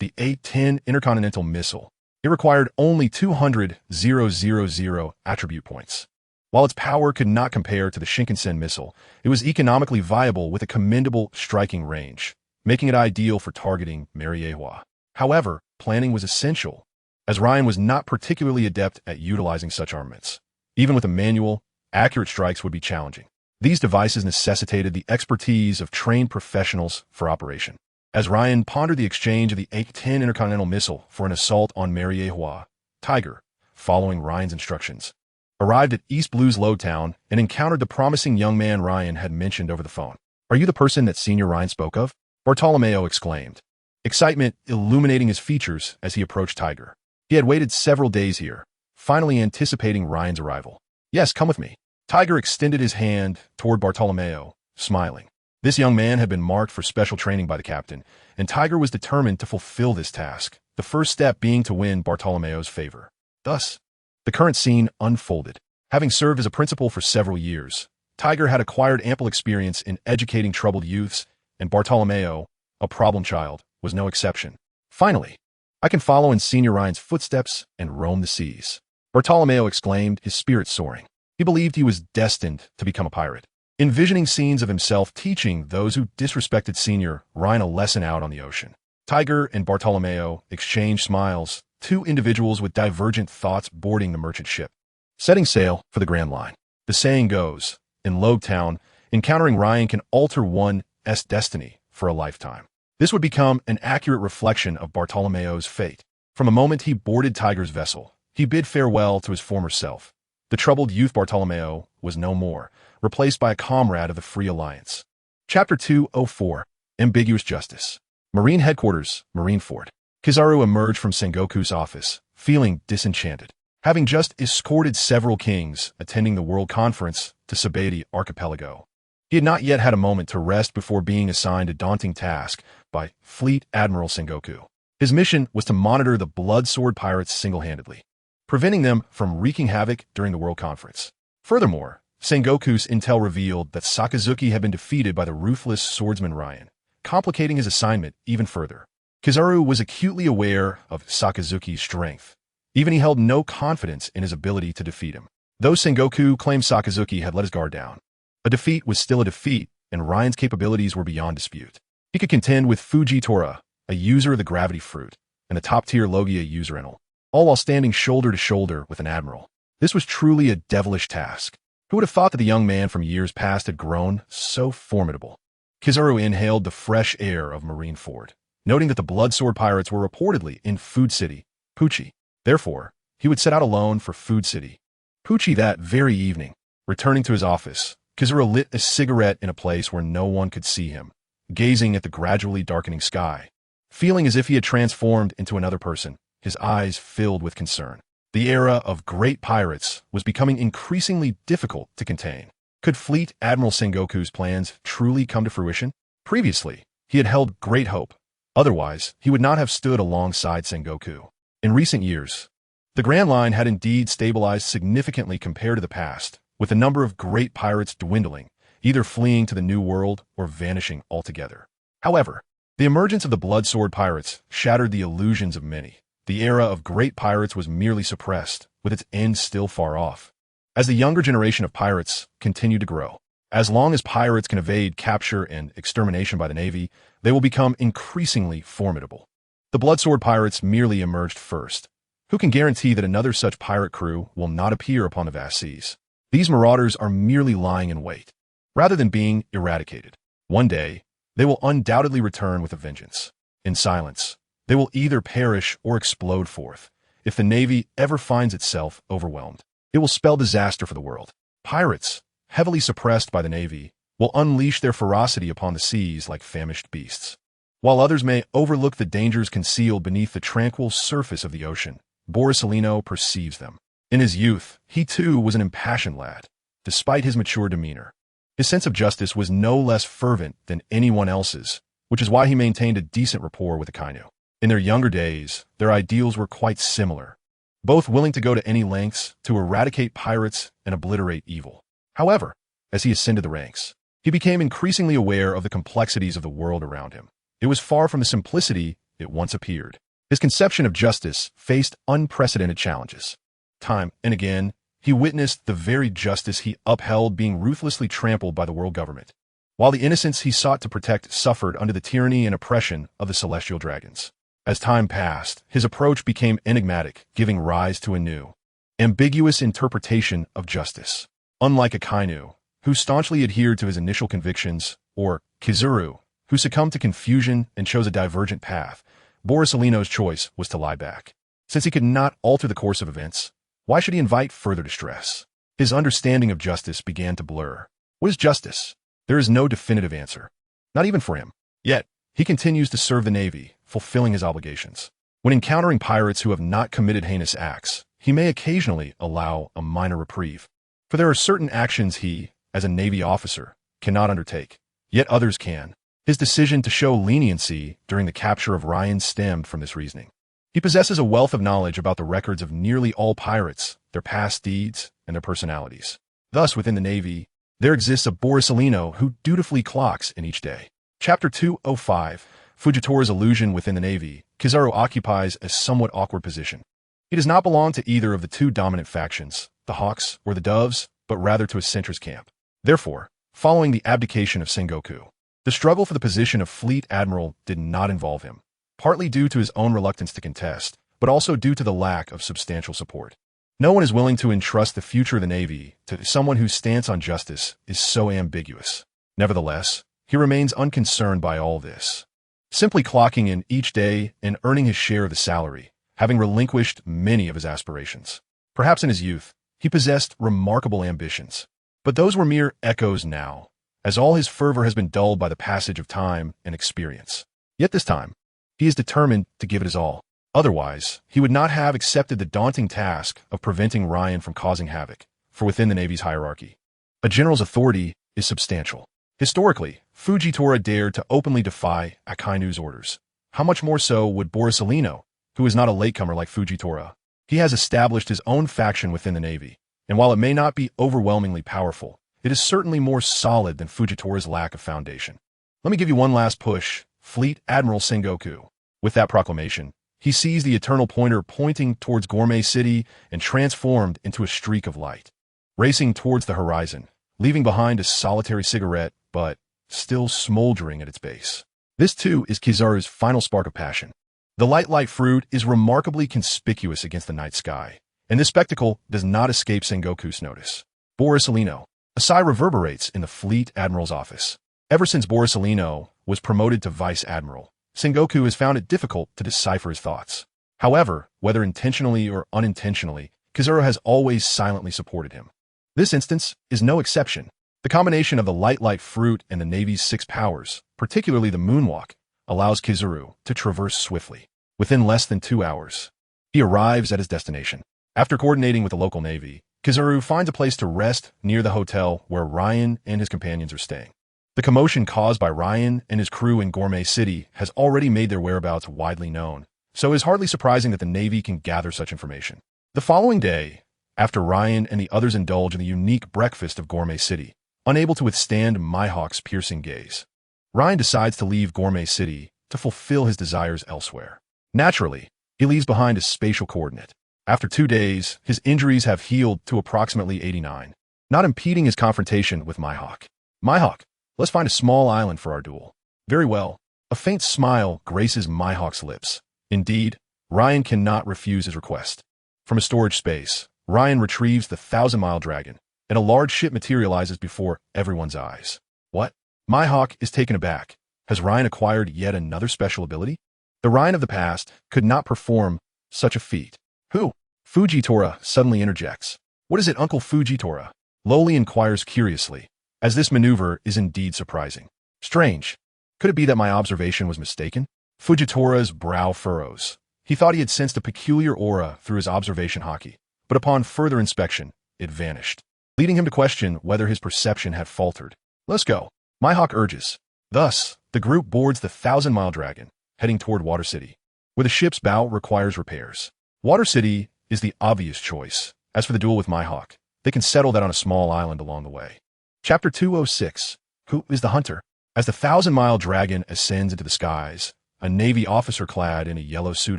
the A-10 Intercontinental Missile. It required only 200,000 attribute points. While its power could not compare to the Shinkansen missile, it was economically viable with a commendable striking range, making it ideal for targeting Mariewa. However, planning was essential, as Ryan was not particularly adept at utilizing such armaments. Even with a manual, accurate strikes would be challenging. These devices necessitated the expertise of trained professionals for operation. As Ryan pondered the exchange of the A-10 intercontinental missile for an assault on Mariehua, Tiger, following Ryan's instructions, arrived at East Blue's load town and encountered the promising young man Ryan had mentioned over the phone. "Are you the person that Senior Ryan spoke of?" Bartolomeo exclaimed, excitement illuminating his features as he approached Tiger. He had waited several days here, finally anticipating Ryan's arrival. "Yes, come with me." Tiger extended his hand toward Bartolomeo, smiling. This young man had been marked for special training by the captain, and Tiger was determined to fulfill this task, the first step being to win Bartolomeo's favor. Thus, the current scene unfolded. Having served as a principal for several years, Tiger had acquired ample experience in educating troubled youths, and Bartolomeo, a problem child, was no exception. "Finally, I can follow in Senior Ryan's footsteps and roam the seas," Bartolomeo exclaimed, his spirits soaring. He believed he was destined to become a pirate, envisioning scenes of himself teaching those who disrespected Senior Ryan a lesson out on the ocean. Tiger and Bartolomeo exchanged smiles, two individuals with divergent thoughts boarding the merchant ship, setting sail for the Grand Line. The saying goes, in Logue Town, encountering Ryan can alter one's destiny for a lifetime. This would become an accurate reflection of Bartolomeo's fate. From the moment he boarded Tiger's vessel, he bid farewell to his former self. The troubled youth Bartolomeo was no more, replaced by a comrade of the Free Alliance. Chapter 204, Ambiguous Justice. Marine Headquarters, Marineford. Kizaru emerged from Sengoku's office, feeling disenchanted. Having just escorted several kings attending the World Conference to Sabaody Archipelago, he had not yet had a moment to rest before being assigned a daunting task by Fleet Admiral Sengoku. His mission was to monitor the Blood Sword pirates single-handedly, preventing them from wreaking havoc during the World Conference. Furthermore, Sengoku's intel revealed that Sakazuki had been defeated by the ruthless swordsman Ryan, complicating his assignment even further. Kizaru was acutely aware of Sakazuki's strength. Even he held no confidence in his ability to defeat him. Though Sengoku claimed Sakazuki had let his guard down, a defeat was still a defeat, and Ryan's capabilities were beyond dispute. He could contend with Fujitora, a user of the gravity fruit, and a top-tier Logia user Enel, all while standing shoulder to shoulder with an admiral. This was truly a devilish task. Who would have thought that the young man from years past had grown so formidable? Kizaru inhaled the fresh air of Marineford, noting that the Blood Sword pirates were reportedly in Food City, Pucci. Therefore, he would set out alone for Food City, Pucci that very evening. Returning to his office, Kizaru lit a cigarette in a place where no one could see him, gazing at the gradually darkening sky. Feeling as if he had transformed into another person, his eyes filled with concern. The era of great pirates was becoming increasingly difficult to contain. Could Fleet Admiral Sengoku's plans truly come to fruition? Previously, he had held great hope. Otherwise, he would not have stood alongside Sengoku. In recent years, the Grand Line had indeed stabilized significantly compared to the past, with the number of great pirates dwindling, either fleeing to the New World or vanishing altogether. However, the emergence of the Blood Sword pirates shattered the illusions of many. The era of great pirates was merely suppressed, with its end still far off. As the younger generation of pirates continued to grow, as long as pirates can evade capture and extermination by the Navy, they will become increasingly formidable. The Blood Sword pirates merely emerged first. Who can guarantee that another such pirate crew will not appear upon the vast seas? These marauders are merely lying in wait, rather than being eradicated. One day, they will undoubtedly return with a vengeance. In silence, they will either perish or explode forth. If the Navy ever finds itself overwhelmed, it will spell disaster for the world. Pirates, heavily suppressed by the Navy, will unleash their ferocity upon the seas like famished beasts. While others may overlook the dangers concealed beneath the tranquil surface of the ocean, Borisolino perceives them. In his youth, he too was an impassioned lad. Despite his mature demeanor, his sense of justice was no less fervent than anyone else's, which is why he maintained a decent rapport with the Kainu. In their younger days, their ideals were quite similar, both willing to go to any lengths to eradicate pirates and obliterate evil. However, as he ascended the ranks, he became increasingly aware of the complexities of the world around him. It was far from the simplicity it once appeared. His conception of justice faced unprecedented challenges. Time and again, he witnessed the very justice he upheld being ruthlessly trampled by the world government, while the innocents he sought to protect suffered under the tyranny and oppression of the celestial dragons. As time passed, his approach became enigmatic, giving rise to a new, ambiguous interpretation of justice. Unlike a Kainu, who staunchly adhered to his initial convictions, or Kizaru, who succumbed to confusion and chose a divergent path, Borsalino's choice was to lie back. Since he could not alter the course of events, why should he invite further distress? His understanding of justice began to blur. What is justice? There is no definitive answer. Not even for him. Yet, he continues to serve the Navy, fulfilling his obligations. When encountering pirates who have not committed heinous acts, he may occasionally allow a minor reprieve. For there are certain actions he, as a Navy officer, cannot undertake, yet others can. His decision to show leniency during the capture of Ryan stemmed from this reasoning. He possesses a wealth of knowledge about the records of nearly all pirates, their past deeds, and their personalities. Thus, within the Navy, there exists a Borsalino who dutifully clocks in each day. Chapter 205, Fujitora's Illusion within the Navy. Kizaru occupies a somewhat awkward position. He does not belong to either of the two dominant factions, the Hawks or the Doves, but rather to a centrist camp. Therefore, following the abdication of Sengoku, the struggle for the position of Fleet Admiral did not involve him, partly due to his own reluctance to contest, but also due to the lack of substantial support. No one is willing to entrust the future of the Navy to someone whose stance on justice is so ambiguous. Nevertheless, he remains unconcerned by all this, simply clocking in each day and earning his share of the salary, having relinquished many of his aspirations. Perhaps in his youth, he possessed remarkable ambitions, but those were mere echoes now, as all his fervor has been dulled by the passage of time and experience. Yet this time, he is determined to give it his all. Otherwise, he would not have accepted the daunting task of preventing Ryan from causing havoc, for within the Navy's hierarchy, a general's authority is substantial. Historically, Fujitora dared to openly defy Akainu's orders. How much more so would Borsalino, who is not a latecomer like Fujitora? He has established his own faction within the Navy, and while it may not be overwhelmingly powerful, it is certainly more solid than Fujitora's lack of foundation. Let me give you one last push, Fleet Admiral Sengoku. With that proclamation, he sees the eternal pointer pointing towards Gourmet City and transformed into a streak of light, racing towards the horizon, leaving behind a solitary cigarette, but still smoldering at its base. This too is Kizaru's final spark of passion. The light fruit is remarkably conspicuous against the night sky, and this spectacle does not escape Sengoku's notice. Borsalino. A sigh reverberates in the Fleet Admiral's office. Ever since Borsalino was promoted to Vice Admiral, Sengoku has found it difficult to decipher his thoughts. However, whether intentionally or unintentionally, Kizaru has always silently supported him. This instance is no exception. The combination of the light fruit and the Navy's 6 powers, particularly the moonwalk, allows Kizaru to traverse swiftly. Within less than 2 hours, he arrives at his destination. After coordinating with the local Navy, Kizaru finds a place to rest near the hotel where Ryan and his companions are staying. The commotion caused by Ryan and his crew in Gourmet City has already made their whereabouts widely known, so it is hardly surprising that the Navy can gather such information. The following day, after Ryan and the others indulge in the unique breakfast of Gourmet City, unable to withstand Mihawk's piercing gaze, Ryan decides to leave Gourmet City to fulfill his desires elsewhere. Naturally, he leaves behind a spatial coordinate. After 2 days, his injuries have healed to approximately 89, not impeding his confrontation with Mihawk. Mihawk, let's find a small island for our duel. Very well. A faint smile graces Mihawk's lips. Indeed, Ryan cannot refuse his request. From a storage space, Ryan retrieves the 1,000-mile dragon, and a large ship materializes before everyone's eyes. What? Mihawk is taken aback. Has Ryan acquired yet another special ability? The Ryan of the past could not perform such a feat. Who? Fujitora suddenly interjects. What is it, Uncle Fujitora? Lowly inquires curiously, as this maneuver is indeed surprising. Strange. Could it be that my observation was mistaken? Fujitora's brow furrows. He thought he had sensed a peculiar aura through his observation haki, but upon further inspection, it vanished, leading him to question whether his perception had faltered. Let's go. Mihawk urges. Thus, the group boards the 1,000-mile dragon, heading toward Water City, where the ship's bow requires repairs. Water City is the obvious choice. As for the duel with Mihawk, they can settle that on a small island along the way. Chapter 206. Who is the hunter? As the 1,000-mile dragon ascends into the skies, a Navy officer clad in a yellow suit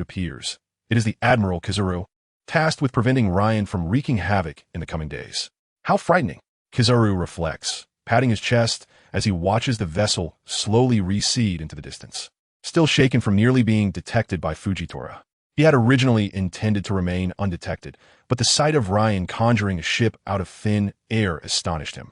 appears. It is the Admiral Kizaru, tasked with preventing Ryan from wreaking havoc in the coming days. How frightening, Kizaru reflects, patting his chest as he watches the vessel slowly recede into the distance. Still shaken from nearly being detected by Fujitora. He had originally intended to remain undetected, but the sight of Ryan conjuring a ship out of thin air astonished him.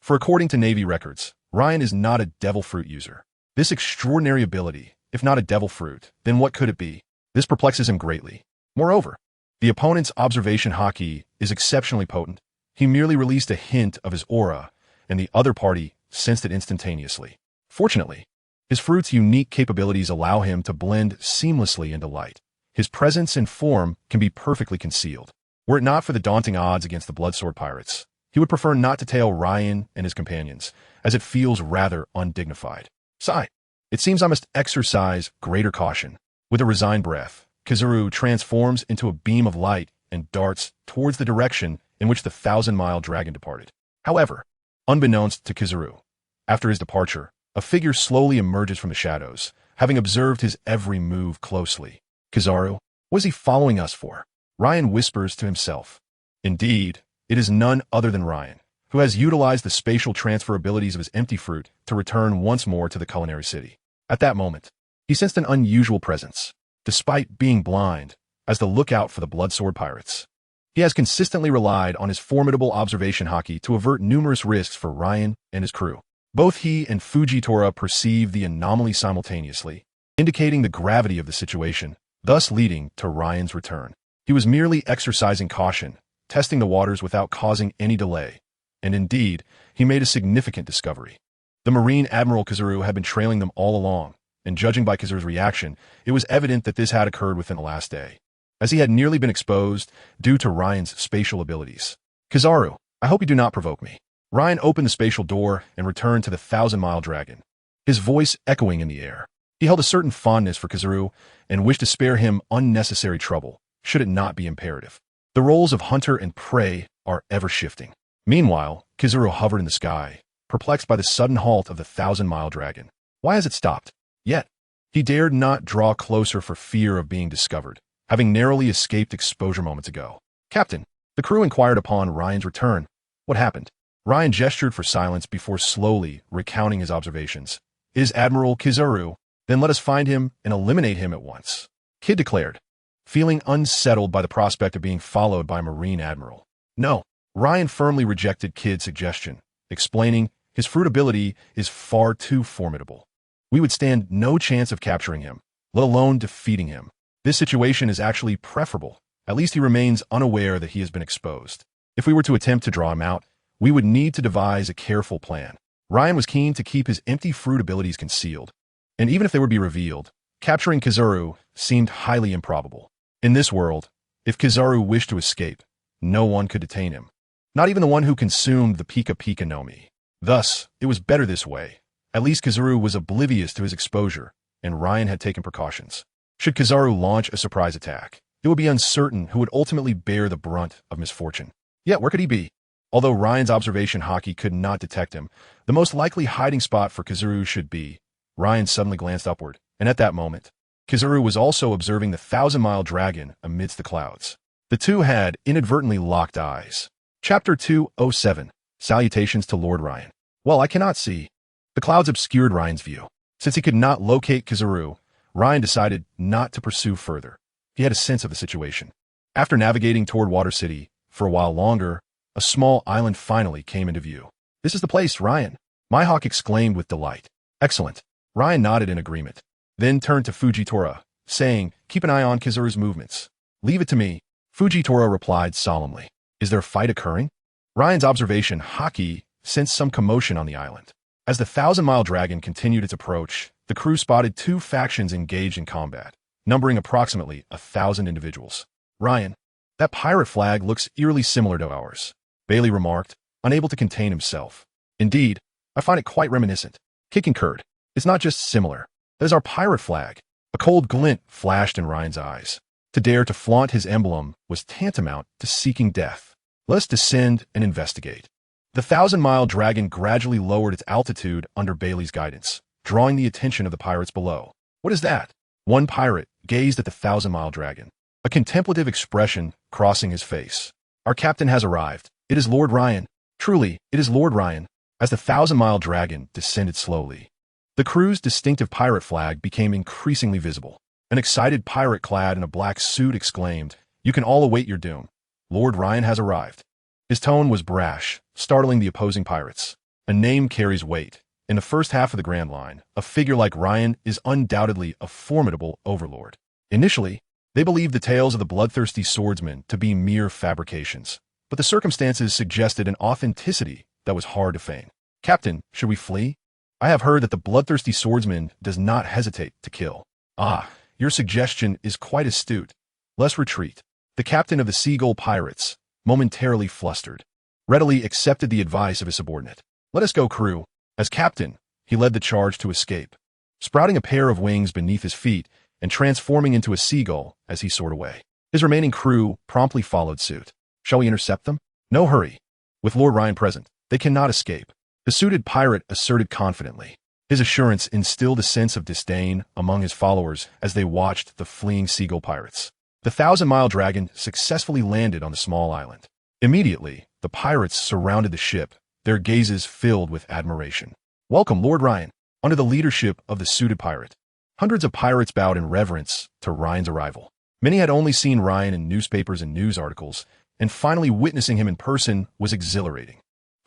For according to Navy records, Ryan is not a devil fruit user. This extraordinary ability, if not a devil fruit, then what could it be? This perplexes him greatly. Moreover, the opponent's observation haki is exceptionally potent. He merely released a hint of his aura, and the other party sensed it instantaneously. Fortunately, his fruit's unique capabilities allow him to blend seamlessly into light. His presence and form can be perfectly concealed. Were it not for the daunting odds against the Bloodsword pirates, he would prefer not to tail Ryan and his companions, as it feels rather undignified. Sigh. It seems I must exercise greater caution. With a resigned breath, Kizaru transforms into a beam of light and darts towards the direction in which the 1,000-mile dragon departed. However, unbeknownst to Kizaru, after his departure, a figure slowly emerges from the shadows, having observed his every move closely. Kizaru, what is he following us for? Ryan whispers to himself. Indeed, it is none other than Ryan, who has utilized the spatial transfer abilities of his empty fruit to return once more to the culinary city. At that moment, he sensed an unusual presence, despite being blind, as the lookout for the Bloodsword pirates. He has consistently relied on his formidable observation haki to avert numerous risks for Ryan and his crew. Both he and Fujitora perceive the anomaly simultaneously, indicating the gravity of the situation, thus leading to Ryan's return. He was merely exercising caution, testing the waters without causing any delay, and indeed, he made a significant discovery. The Marine Admiral Kizaru had been trailing them all along, and judging by Kizaru's reaction, it was evident that this had occurred within the last day, as he had nearly been exposed due to Ryan's spatial abilities. Kizaru, I hope you do not provoke me. Ryan opened the spatial door and returned to the 1,000-mile dragon, his voice echoing in the air. He held a certain fondness for Kizaru and wished to spare him unnecessary trouble, should it not be imperative. The roles of hunter and prey are ever shifting. Meanwhile, Kizaru hovered in the sky, perplexed by the sudden halt of the 1,000-mile dragon. Why has it stopped? Yet, he dared not draw closer for fear of being discovered, having narrowly escaped exposure moments ago. Captain, the crew inquired upon Ryan's return. What happened? Ryan gestured for silence before slowly recounting his observations. Is Admiral Kizaru? Then let us find him and eliminate him at once. Kid declared, feeling unsettled by the prospect of being followed by a Marine Admiral. No, Ryan firmly rejected Kid's suggestion, explaining his fruit ability is far too formidable. We would stand no chance of capturing him, let alone defeating him. This situation is actually preferable. At least he remains unaware that he has been exposed. If we were to attempt to draw him out, we would need to devise a careful plan. Ryan was keen to keep his empty fruit abilities concealed, and even if they would be revealed, capturing Kizaru seemed highly improbable. In this world, if Kizaru wished to escape, no one could detain him, not even the one who consumed the Pika Pika Nomi. Thus, it was better this way. At least Kizaru was oblivious to his exposure, and Ryan had taken precautions. Should Kizaru launch a surprise attack, it would be uncertain who would ultimately bear the brunt of misfortune. Yet, where could he be? Although Ryan's observation haki could not detect him, the most likely hiding spot for Kizaru should be. Ryan suddenly glanced upward, and at that moment, Kizaru was also observing the 1,000-mile dragon amidst the clouds. The two had inadvertently locked eyes. Chapter 207, Salutations to Lord Ryan. Well, I cannot see. The clouds obscured Ryan's view. Since he could not locate Kizaru, Ryan decided not to pursue further. He had a sense of the situation. After navigating toward Water City for a while longer, a small island finally came into view. This is the place, Ryan, Mihawk exclaimed with delight. Excellent. Ryan nodded in agreement, then turned to Fujitora, saying, keep an eye on Kizaru's movements. Leave it to me. Fujitora replied solemnly. Is there a fight occurring? Ryan's observation haki sensed some commotion on the island. As the 1,000-mile dragon continued its approach, the crew spotted two factions engaged in combat, numbering approximately 1,000 individuals. Ryan, that pirate flag looks eerily similar to ours, Bailey remarked, unable to contain himself. Indeed, I find it quite reminiscent. Kid concurred. It's not just similar. That is our pirate flag. A cold glint flashed in Ryan's eyes. To dare to flaunt his emblem was tantamount to seeking death. Let us descend and investigate. The 1,000-mile dragon gradually lowered its altitude under Bailey's guidance, drawing the attention of the pirates below. What is that? One pirate gazed at the 1,000-mile dragon, a contemplative expression crossing his face. Our captain has arrived. It is Lord Ryan. Truly, it is Lord Ryan. As the 1,000-mile dragon descended slowly, the crew's distinctive pirate flag became increasingly visible. An excited pirate clad in a black suit exclaimed, "You can all await your doom. Lord Ryan has arrived." His tone was brash, startling the opposing pirates. A name carries weight. In the first half of the Grand Line, a figure like Ryan is undoubtedly a formidable overlord. Initially, they believed the tales of the bloodthirsty swordsman to be mere fabrications, but the circumstances suggested an authenticity that was hard to feign. Captain, should we flee? I have heard that the bloodthirsty swordsman does not hesitate to kill. Ah, your suggestion is quite astute. Let's retreat. The captain of the Seagull Pirates, momentarily flustered, readily accepted the advice of his subordinate. Let us go, crew. As captain, he led the charge to escape, sprouting a pair of wings beneath his feet and transforming into a seagull as he soared away. His remaining crew promptly followed suit. Shall we intercept them? No hurry. With Lord Ryan present, they cannot escape, the suited pirate asserted confidently. His assurance instilled a sense of disdain among his followers as they watched the fleeing Seagull Pirates. The 1,000-mile dragon successfully landed on the small island. Immediately, the pirates surrounded the ship, their gazes filled with admiration. Welcome, Lord Ryan. Under the leadership of the suited pirate, hundreds of pirates bowed in reverence to Ryan's arrival. Many had only seen Ryan in newspapers and news articles, and finally witnessing him in person was exhilarating.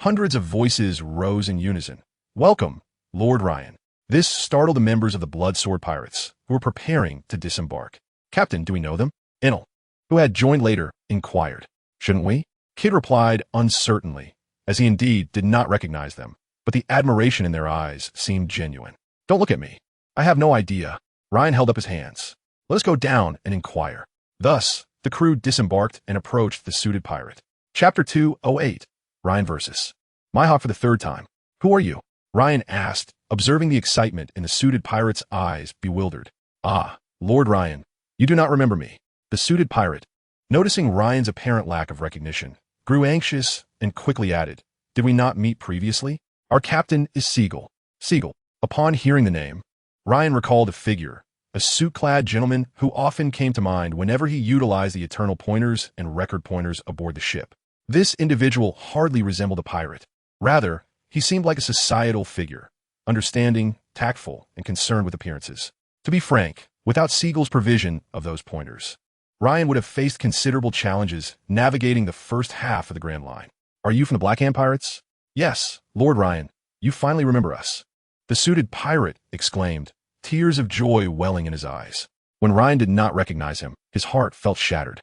Hundreds of voices rose in unison. Welcome, Lord Ryan. This startled the members of the Bloodsword Pirates, who were preparing to disembark. Captain, do we know them? Enel, who had joined later, inquired. Shouldn't we? Kid replied uncertainly, as he indeed did not recognize them, but the admiration in their eyes seemed genuine. Don't look at me. I have no idea. Ryan held up his hands. Let us go down and inquire. Thus, the crew disembarked and approached the suited pirate. Chapter 208. Ryan versus Mihawk for the third time. Who are you? Ryan asked, observing the excitement in the suited pirate's eyes, bewildered. Ah, Lord Ryan, you do not remember me. The suited pirate, noticing Ryan's apparent lack of recognition, grew anxious and quickly added, Did we not meet previously? Our captain is Seagull. Seagull. Upon hearing the name, Ryan recalled a figure, a suit-clad gentleman who often came to mind whenever he utilized the eternal pointers and record pointers aboard the ship. This individual hardly resembled a pirate. Rather, he seemed like a societal figure, understanding, tactful, and concerned with appearances. To be frank, without Seagull's provision of those pointers, Ryan would have faced considerable challenges navigating the first half of the Grand Line. Are you from the Black Hand Pirates? Yes, Lord Ryan, you finally remember us. The suited pirate exclaimed, tears of joy welling in his eyes. When Ryan did not recognize him, his heart felt shattered.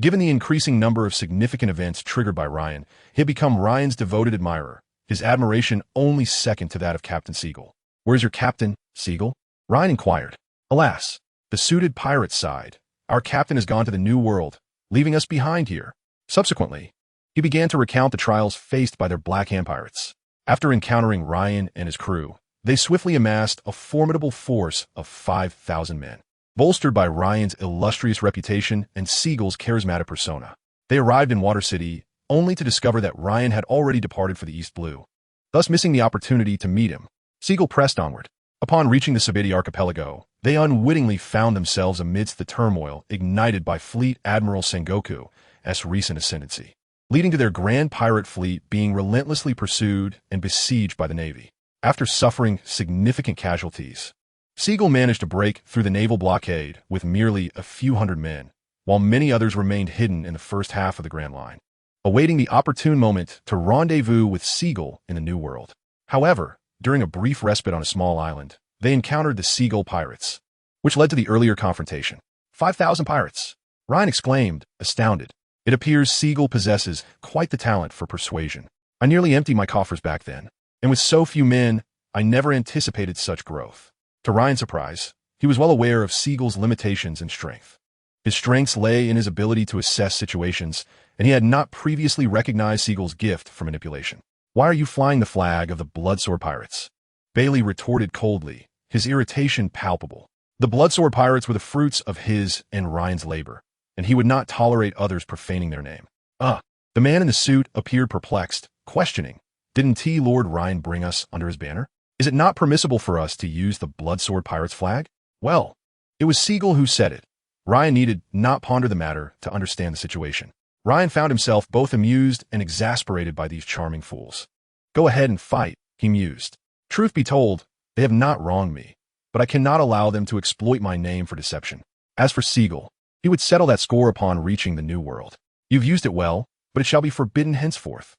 Given the increasing number of significant events triggered by Ryan, he had become Ryan's devoted admirer, his admiration only second to that of Captain Seagull. Where's your captain, Seagull? Ryan inquired. Alas, the suited pirate sighed. Our captain has gone to the New World, leaving us behind here. Subsequently, he began to recount the trials faced by their Black Hand Pirates. After encountering Ryan and his crew, they swiftly amassed a formidable force of 5,000 men. Bolstered by Ryan's illustrious reputation and Seagull's charismatic persona, they arrived in Water City only to discover that Ryan had already departed for the East Blue, thus missing the opportunity to meet him. Seagull pressed onward. Upon reaching the Sabidi archipelago, they unwittingly found themselves amidst the turmoil ignited by Fleet Admiral Sengoku's recent ascendancy, leading to their grand pirate fleet being relentlessly pursued and besieged by the Navy. After suffering significant casualties, Seagull managed to break through the naval blockade with merely a few hundred men, while many others remained hidden in the first half of the Grand Line, awaiting the opportune moment to rendezvous with Seagull in the New World. However, during a brief respite on a small island, they encountered the Seagull Pirates, which led to the earlier confrontation. 5,000 pirates! Ryan exclaimed, astounded. It appears Seagull possesses quite the talent for persuasion. I nearly emptied my coffers back then, and with so few men, I never anticipated such growth. To Ryan's surprise, he was well aware of Seagull's limitations and strength. His strengths lay in his ability to assess situations, and he had not previously recognized Seagull's gift for manipulation. Why are you flying the flag of the Bloodsword Pirates? Bailey retorted coldly, his irritation palpable. The Bloodsword Pirates were the fruits of his and Ryan's labor, and he would not tolerate others profaning their name. The man in the suit appeared perplexed, questioning, Didn't Lord Ryan bring us under his banner? Is it not permissible for us to use the Bloodsword Pirates flag? Well, it was Seagull who said it. Ryan needed not ponder the matter to understand the situation. Ryan found himself both amused and exasperated by these charming fools. Go ahead and fight, he mused. Truth be told, they have not wronged me, but I cannot allow them to exploit my name for deception. As for Seagull, he would settle that score upon reaching the New World. You've used it well, but it shall be forbidden henceforth.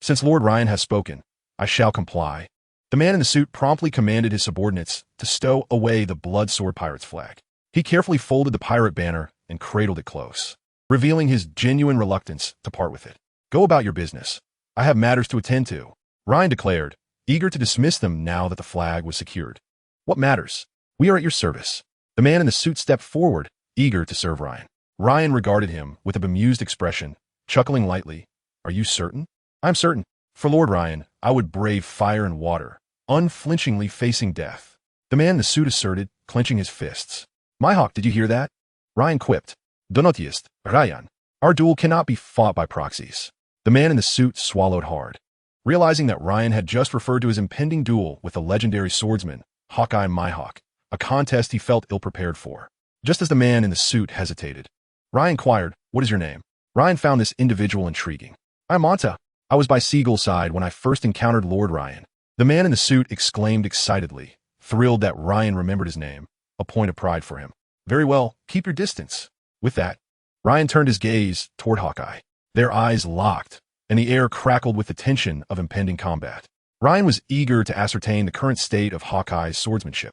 Since Lord Ryan has spoken, I shall comply. The man in the suit promptly commanded his subordinates to stow away the blood sword pirate's flag. He carefully folded the pirate banner and cradled it close, revealing his genuine reluctance to part with it. Go about your business. I have matters to attend to, Ryan declared, eager to dismiss them now that the flag was secured. What matters? We are at your service. The man in the suit stepped forward, eager to serve Ryan. Ryan regarded him with a bemused expression, chuckling lightly. Are you certain? I'm certain. For Lord Ryan, I would brave fire and water, unflinchingly facing death. The man in the suit asserted, clenching his fists. Mihawk, did you hear that? Ryan quipped. Donotist, Ryan. Our duel cannot be fought by proxies. The man in the suit swallowed hard. Realizing that Ryan had just referred to his impending duel with the legendary swordsman, Hawkeye Mihawk, a contest he felt ill-prepared for. Just as the man in the suit hesitated, Ryan inquired, what is your name? Ryan found this individual intriguing. I'm Monta. I was by Seagull's side when I first encountered Lord Ryan. The man in the suit exclaimed excitedly, thrilled that Ryan remembered his name, a point of pride for him. Very well, keep your distance. With that, Ryan turned his gaze toward Hawkeye. Their eyes locked, and the air crackled with the tension of impending combat. Ryan was eager to ascertain the current state of Hawkeye's swordsmanship.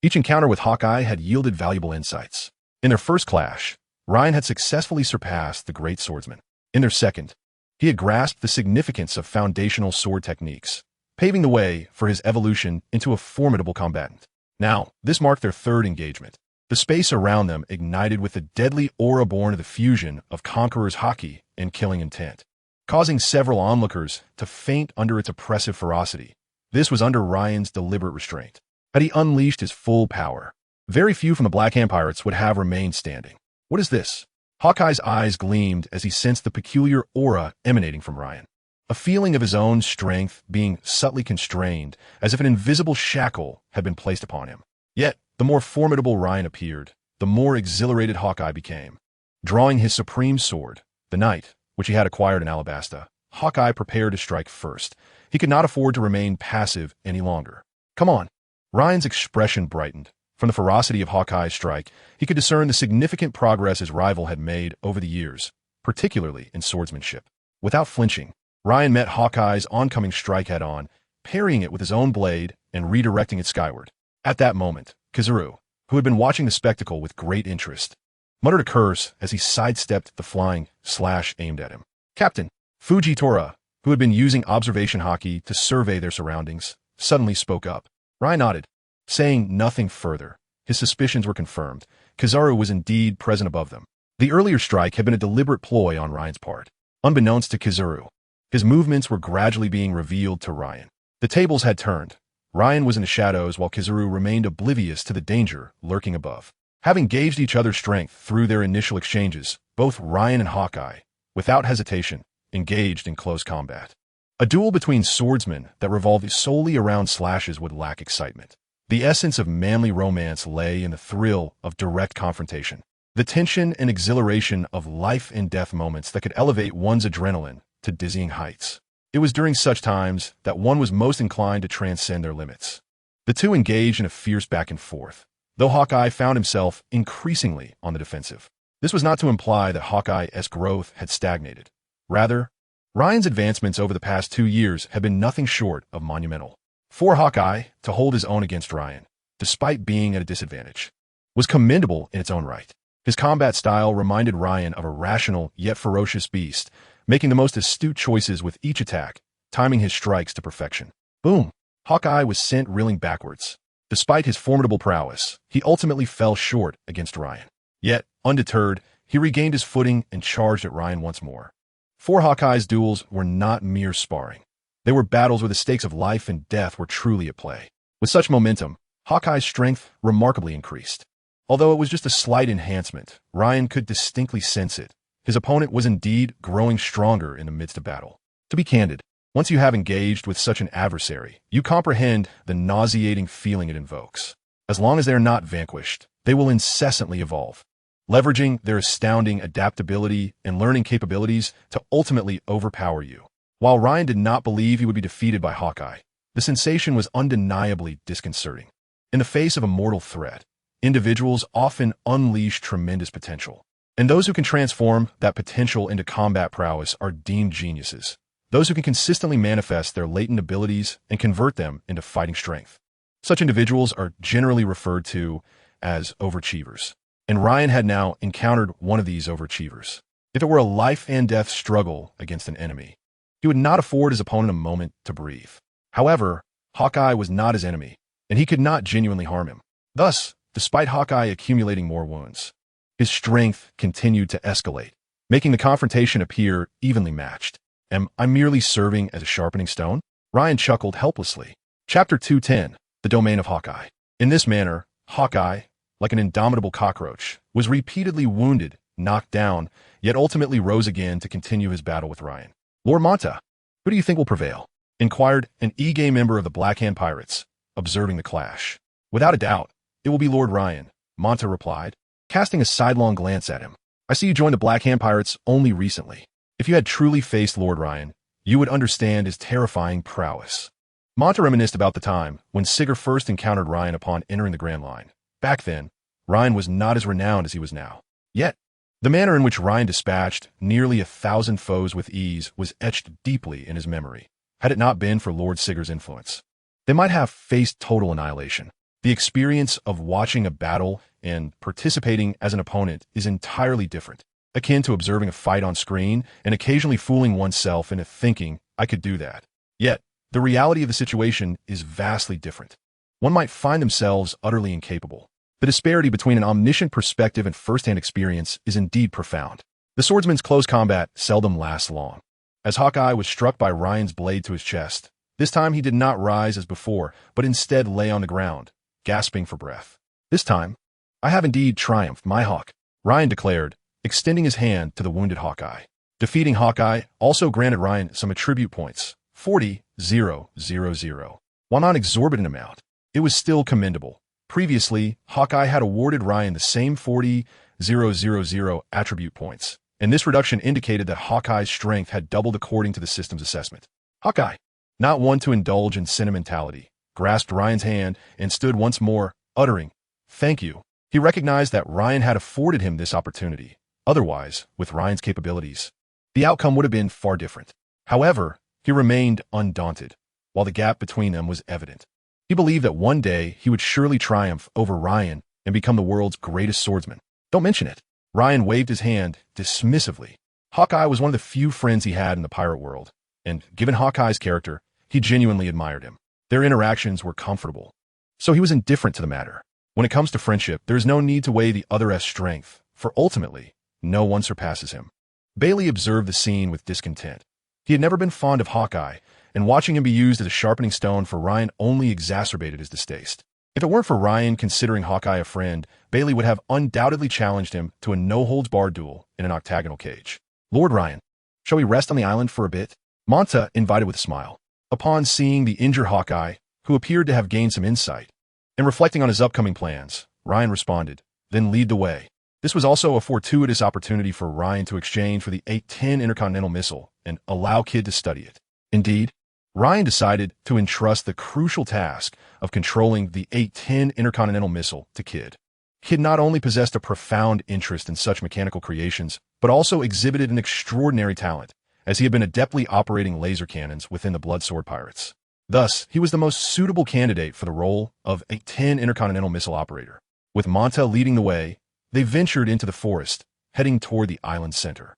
Each encounter with Hawkeye had yielded valuable insights. In their first clash, Ryan had successfully surpassed the great swordsman. In their second, he had grasped the significance of foundational sword techniques, paving the way for his evolution into a formidable combatant. Now, this marked their third engagement. The space around them ignited with the deadly aura born of the fusion of Conqueror's haki and killing intent, causing several onlookers to faint under its oppressive ferocity. This was under Ryan's deliberate restraint. Had he unleashed his full power, very few from the Black Hand Pirates would have remained standing. What is this? Hawkeye's eyes gleamed as he sensed the peculiar aura emanating from Ryan. A feeling of his own strength being subtly constrained, as if an invisible shackle had been placed upon him. Yet, the more formidable Ryan appeared, the more exhilarated Hawkeye became. Drawing his supreme sword, the knight, which he had acquired in Alabasta, Hawkeye prepared to strike first. He could not afford to remain passive any longer. Come on. Ryan's expression brightened. From the ferocity of Hawkeye's strike, he could discern the significant progress his rival had made over the years, particularly in swordsmanship. Without flinching, Ryan met Hawkeye's oncoming strike head-on, parrying it with his own blade and redirecting it skyward. At that moment, Kizaru, who had been watching the spectacle with great interest, muttered a curse as he sidestepped the flying slash aimed at him. Captain Fujitora, who had been using observation haki to survey their surroundings, suddenly spoke up. Ryan nodded. Saying nothing further, his suspicions were confirmed. Kizaru was indeed present above them. The earlier strike had been a deliberate ploy on Ryan's part. Unbeknownst to Kizaru, his movements were gradually being revealed to Ryan. The tables had turned. Ryan was in the shadows while Kizaru remained oblivious to the danger lurking above. Having gauged each other's strength through their initial exchanges, both Ryan and Hawkeye, without hesitation, engaged in close combat. A duel between swordsmen that revolved solely around slashes would lack excitement. The essence of manly romance lay in the thrill of direct confrontation, the tension and exhilaration of life and death moments that could elevate one's adrenaline to dizzying heights. It was during such times that one was most inclined to transcend their limits. The two engaged in a fierce back and forth, though Hawkeye found himself increasingly on the defensive. This was not to imply that Hawkeye's growth had stagnated. Rather, Ryan's advancements over the past 2 years had been nothing short of monumental. For Hawkeye to hold his own against Ryan, despite being at a disadvantage, was commendable in its own right. His combat style reminded Ryan of a rational yet ferocious beast, making the most astute choices with each attack, timing his strikes to perfection. Boom! Hawkeye was sent reeling backwards. Despite his formidable prowess, he ultimately fell short against Ryan. Yet, undeterred, he regained his footing and charged at Ryan once more. For Hawkeye's duels were not mere sparring. They were battles where the stakes of life and death were truly at play. With such momentum, Hawkeye's strength remarkably increased. Although it was just a slight enhancement, Ryan could distinctly sense it. His opponent was indeed growing stronger in the midst of battle. To be candid, once you have engaged with such an adversary, you comprehend the nauseating feeling it invokes. As long as they are not vanquished, they will incessantly evolve, leveraging their astounding adaptability and learning capabilities to ultimately overpower you. While Ryan did not believe he would be defeated by Hawkeye, the sensation was undeniably disconcerting. In the face of a mortal threat, individuals often unleash tremendous potential, and those who can transform that potential into combat prowess are deemed geniuses. those who can consistently manifest their latent abilities and convert them into fighting strength. Such individuals are generally referred to as overachievers, and Ryan had now encountered one of these overachievers. If it were a life-and-death struggle against an enemy, he would not afford his opponent a moment to breathe. However, Hawkeye was not his enemy, and he could not genuinely harm him. Thus, despite Hawkeye accumulating more wounds, his strength continued to escalate, making the confrontation appear evenly matched. Am I merely serving as a sharpening stone? Ryan chuckled helplessly. Chapter 210, The Domain of Hawkeye. In this manner, Hawkeye, like an indomitable cockroach, was repeatedly wounded, knocked down, yet ultimately rose again to continue his battle with Ryan. Lord Manta, who do you think will prevail? Inquired an E-Game member of the Black Hand Pirates, observing the clash. Without a doubt, it will be Lord Ryan, Manta replied, casting a sidelong glance at him. I see you joined the Black Hand Pirates only recently. If you had truly faced Lord Ryan, you would understand his terrifying prowess. Manta reminisced about the time when Sigurd first encountered Ryan upon entering the Grand Line. Back then, Ryan was not as renowned as he was now. Yet, the manner in which Ryan dispatched nearly 1,000 foes with ease was etched deeply in his memory. Had it not been for Lord Sigurd's influence, they might have faced total annihilation. The experience of watching a battle and participating as an opponent is entirely different, akin to observing a fight on screen and occasionally fooling oneself into thinking, I could do that. Yet, the reality of the situation is vastly different. One might find themselves utterly incapable. The disparity between an omniscient perspective and first-hand experience is indeed profound. The swordsman's close combat seldom lasts long. As Hawkeye was struck by Ryan's blade to his chest, this time he did not rise as before, but instead lay on the ground, gasping for breath. This time, I have indeed triumphed, my Hawk, Ryan declared, extending his hand to the wounded Hawkeye. Defeating Hawkeye also granted Ryan some attribute points, 40,000. While not an exorbitant amount, it was still commendable. Previously, Hawkeye had awarded Ryan the same 40,000 attribute points, and this reduction indicated that Hawkeye's strength had doubled according to the system's assessment. Hawkeye, not one to indulge in sentimentality, grasped Ryan's hand and stood once more, uttering, "Thank you." He recognized that Ryan had afforded him this opportunity. Otherwise, with Ryan's capabilities, the outcome would have been far different. However, he remained undaunted, while the gap between them was evident. He believed that one day he would surely triumph over Ryan and become the world's greatest swordsman. Don't mention it. Ryan waved his hand dismissively. Hawkeye was one of the few friends he had in the pirate world, and given Hawkeye's character, he genuinely admired him. Their interactions were comfortable, so he was indifferent to the matter. When it comes to friendship, there is no need to weigh the other's strength, for ultimately, no one surpasses him. Bailey observed the scene with discontent. He had never been fond of Hawkeye, and watching him be used as a sharpening stone for Ryan only exacerbated his distaste. If it weren't for Ryan considering Hawkeye a friend, Bailey would have undoubtedly challenged him to a no-holds-barred duel in an octagonal cage. Lord Ryan, shall we rest on the island for a bit? Manta invited with a smile. Upon seeing the injured Hawkeye, who appeared to have gained some insight, and reflecting on his upcoming plans, Ryan responded, then lead the way. This was also a fortuitous opportunity for Ryan to exchange for the 810 Intercontinental Missile and allow Kid to study it. Indeed, Ryan decided to entrust the crucial task of controlling the 810 Intercontinental Missile to Kid. Kid not only possessed a profound interest in such mechanical creations, but also exhibited an extraordinary talent, as he had been adeptly operating laser cannons within the Bloodsword Pirates. Thus, he was the most suitable candidate for the role of a 10 Intercontinental Missile operator. With Manta leading the way, they ventured into the forest, heading toward the island's center.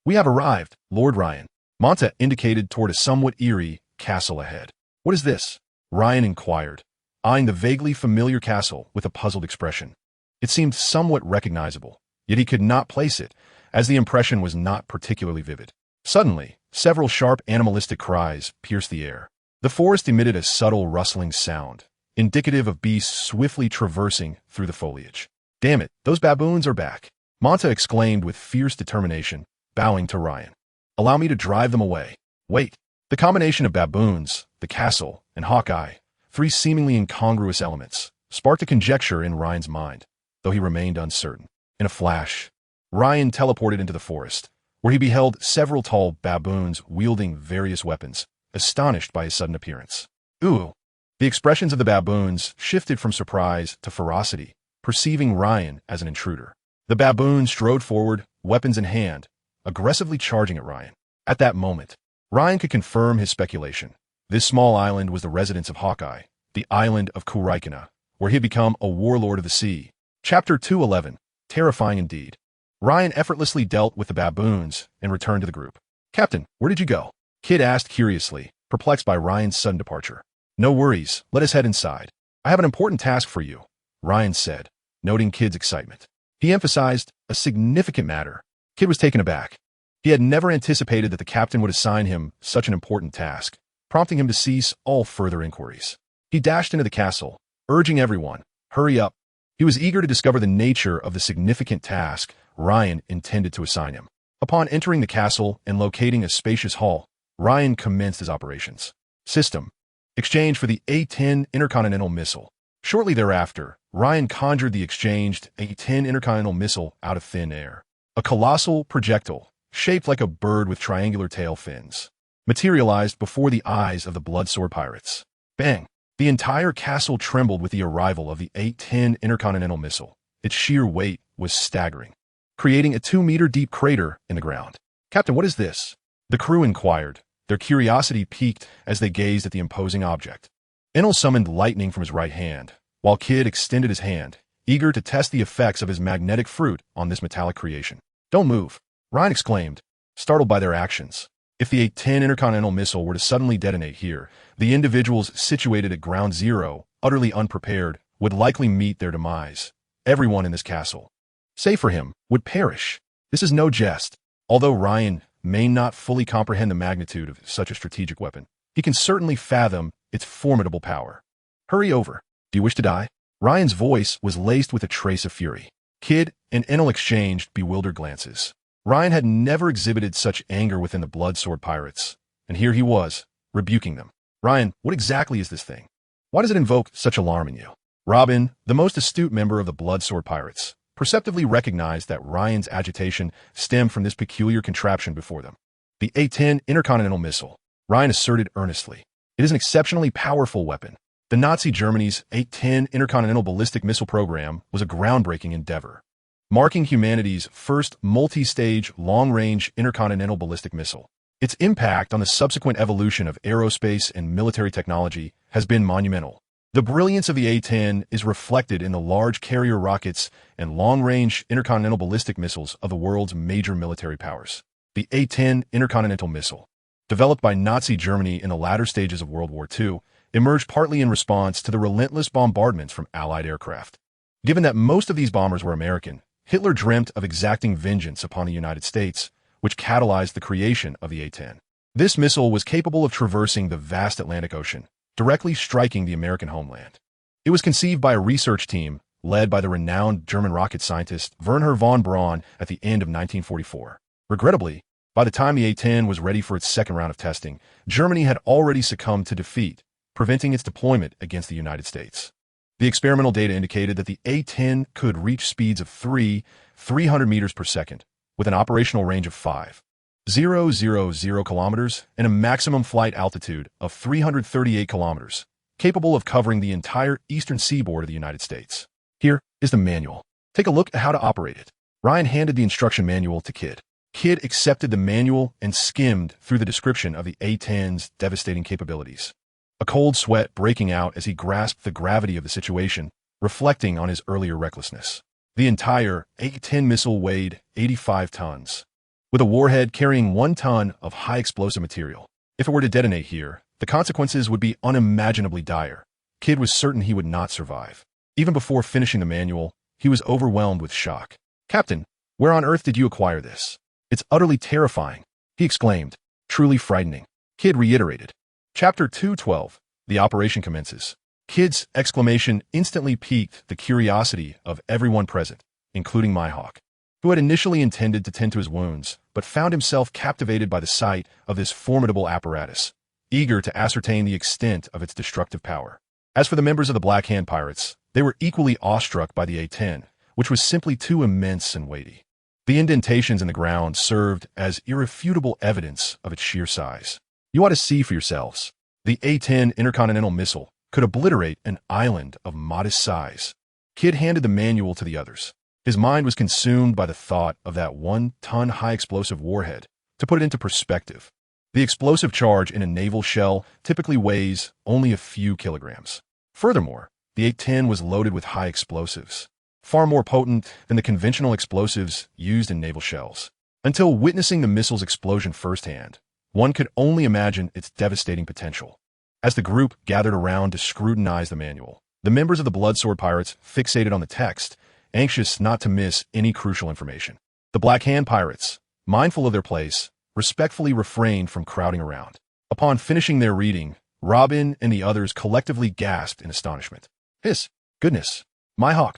We have arrived, Lord Ryan. Manta indicated toward a somewhat eerie castle ahead. What is this? Ryan inquired, eyeing the vaguely familiar castle with a puzzled expression. It seemed somewhat recognizable, yet he could not place it, as the impression was not particularly vivid. Suddenly, several sharp animalistic cries pierced the air. The forest emitted a subtle rustling sound, indicative of beasts swiftly traversing through the foliage. Damn it, those baboons are back, Manta exclaimed with fierce determination, bowing to Ryan. Allow me to drive them away. Wait. The combination of baboons, the castle, and Hawkeye, three seemingly incongruous elements, sparked a conjecture in Ryan's mind, though he remained uncertain. In a flash, Ryan teleported into the forest, where he beheld several tall baboons wielding various weapons, astonished by his sudden appearance. Ooh! The expressions of the baboons shifted from surprise to ferocity, perceiving Ryan as an intruder. The baboons strode forward, weapons in hand, aggressively charging at Ryan. At that moment, Ryan could confirm his speculation. This small island was the residence of Hawkeye, the island of Kuraikana, where he had become a warlord of the sea. Chapter 211. Terrifying indeed. Ryan effortlessly dealt with the baboons and returned to the group. "Captain, where did you go?" Kid asked curiously, perplexed by Ryan's sudden departure. "No worries, let us head inside. I have an important task for you," Ryan said, noting Kid's excitement. He emphasized a significant matter. Kid was taken aback. He had never anticipated that the captain would assign him such an important task, prompting him to cease all further inquiries. He dashed into the castle, urging everyone, "Hurry up." He was eager to discover the nature of the significant task Ryan intended to assign him. Upon entering the castle and locating a spacious hall, Ryan commenced his operations. System: exchange for the A-10 intercontinental missile. Shortly thereafter, Ryan conjured the exchanged A-10 intercontinental missile out of thin air. A colossal projectile, shaped like a bird with triangular tail fins, materialized before the eyes of the Bloodsword pirates. Bang! The entire castle trembled with the arrival of the A-10 intercontinental missile. Its sheer weight was staggering, creating a 2-meter-deep crater in the ground. "Captain, what is this?" the crew inquired, their curiosity piqued as they gazed at the imposing object. Enel summoned lightning from his right hand, while Kid extended his hand, eager to test the effects of his magnetic fruit on this metallic creation. "Don't move," Ryan exclaimed, startled by their actions. If the A-10 intercontinental missile were to suddenly detonate here, the individuals situated at ground zero, utterly unprepared, would likely meet their demise. Everyone in this castle, save for him, would perish. This is no jest. Although Ryan may not fully comprehend the magnitude of such a strategic weapon, he can certainly fathom its formidable power. "Hurry over. Do you wish to die?" Ryan's voice was laced with a trace of fury. Kid and Enel exchanged bewildered glances. Ryan had never exhibited such anger within the Bloodsword pirates, and here he was, rebuking them. "Ryan, what exactly is this thing? Why does it invoke such alarm in you?" Robin, the most astute member of the Bloodsword pirates, perceptively recognized that Ryan's agitation stemmed from this peculiar contraption before them. "The A-10 intercontinental missile," Ryan asserted earnestly. "It is an exceptionally powerful weapon. The Nazi Germany's A-10 intercontinental ballistic missile program was a groundbreaking endeavor, marking humanity's first multi-stage, long-range intercontinental ballistic missile. Its impact on the subsequent evolution of aerospace and military technology has been monumental. The brilliance of the A-10 is reflected in the large carrier rockets and long-range intercontinental ballistic missiles of the world's major military powers. The A-10 intercontinental missile, developed by Nazi Germany in the latter stages of World War II, emerged partly in response to the relentless bombardments from Allied aircraft. Given that most of these bombers were American, Hitler dreamt of exacting vengeance upon the United States, which catalyzed the creation of the A-10. This missile was capable of traversing the vast Atlantic Ocean, directly striking the American homeland. It was conceived by a research team led by the renowned German rocket scientist Wernher von Braun at the end of 1944. Regrettably, by the time the A-10 was ready for its second round of testing, Germany had already succumbed to defeat, preventing its deployment against the United States. The experimental data indicated that the A-10 could reach speeds of 300 meters per second, with an operational range of 5,000 kilometers and a maximum flight altitude of 338 kilometers, capable of covering the entire eastern seaboard of the United States. Here is the manual. Take a look at how to operate it. Ryan handed the instruction manual to Kid. Kid accepted the manual and skimmed through the description of the A-10's devastating capabilities, a cold sweat breaking out as he grasped the gravity of the situation, reflecting on his earlier recklessness. The entire A-10 missile weighed 85 tons, with a warhead carrying 1 ton of high explosive material. If it were to detonate here, the consequences would be unimaginably dire. Kid was certain he would not survive. Even before finishing the manual, he was overwhelmed with shock. "Captain, where on earth did you acquire this? It's utterly terrifying," he exclaimed. "Truly frightening," Kid reiterated. Chapter 212. The operation commences. Kid's exclamation instantly piqued the curiosity of everyone present, including Mihawk, who had initially intended to tend to his wounds, but found himself captivated by the sight of this formidable apparatus, eager to ascertain the extent of its destructive power. As for the members of the Black Hand Pirates, they were equally awestruck by the A-10, which was simply too immense and weighty. The indentations in the ground served as irrefutable evidence of its sheer size. "You ought to see for yourselves. The A-10 intercontinental missile could obliterate an island of modest size." Kid handed the manual to the others. His mind was consumed by the thought of that 1-ton high explosive warhead. To put it into perspective, The explosive charge in a naval shell typically weighs only a few kilograms. Furthermore, the 810 was loaded with high explosives, far more potent than the conventional explosives used in naval shells. Until witnessing the missile's explosion firsthand, one could only imagine its devastating potential. As the group gathered around to scrutinize the manual, the members of the Bloodsword Pirates fixated on the text, anxious not to miss any crucial information. The Black Hand Pirates, mindful of their place, respectfully refrained from crowding around. Upon finishing their reading, Robin and the others collectively gasped in astonishment. His goodness, Mihawk,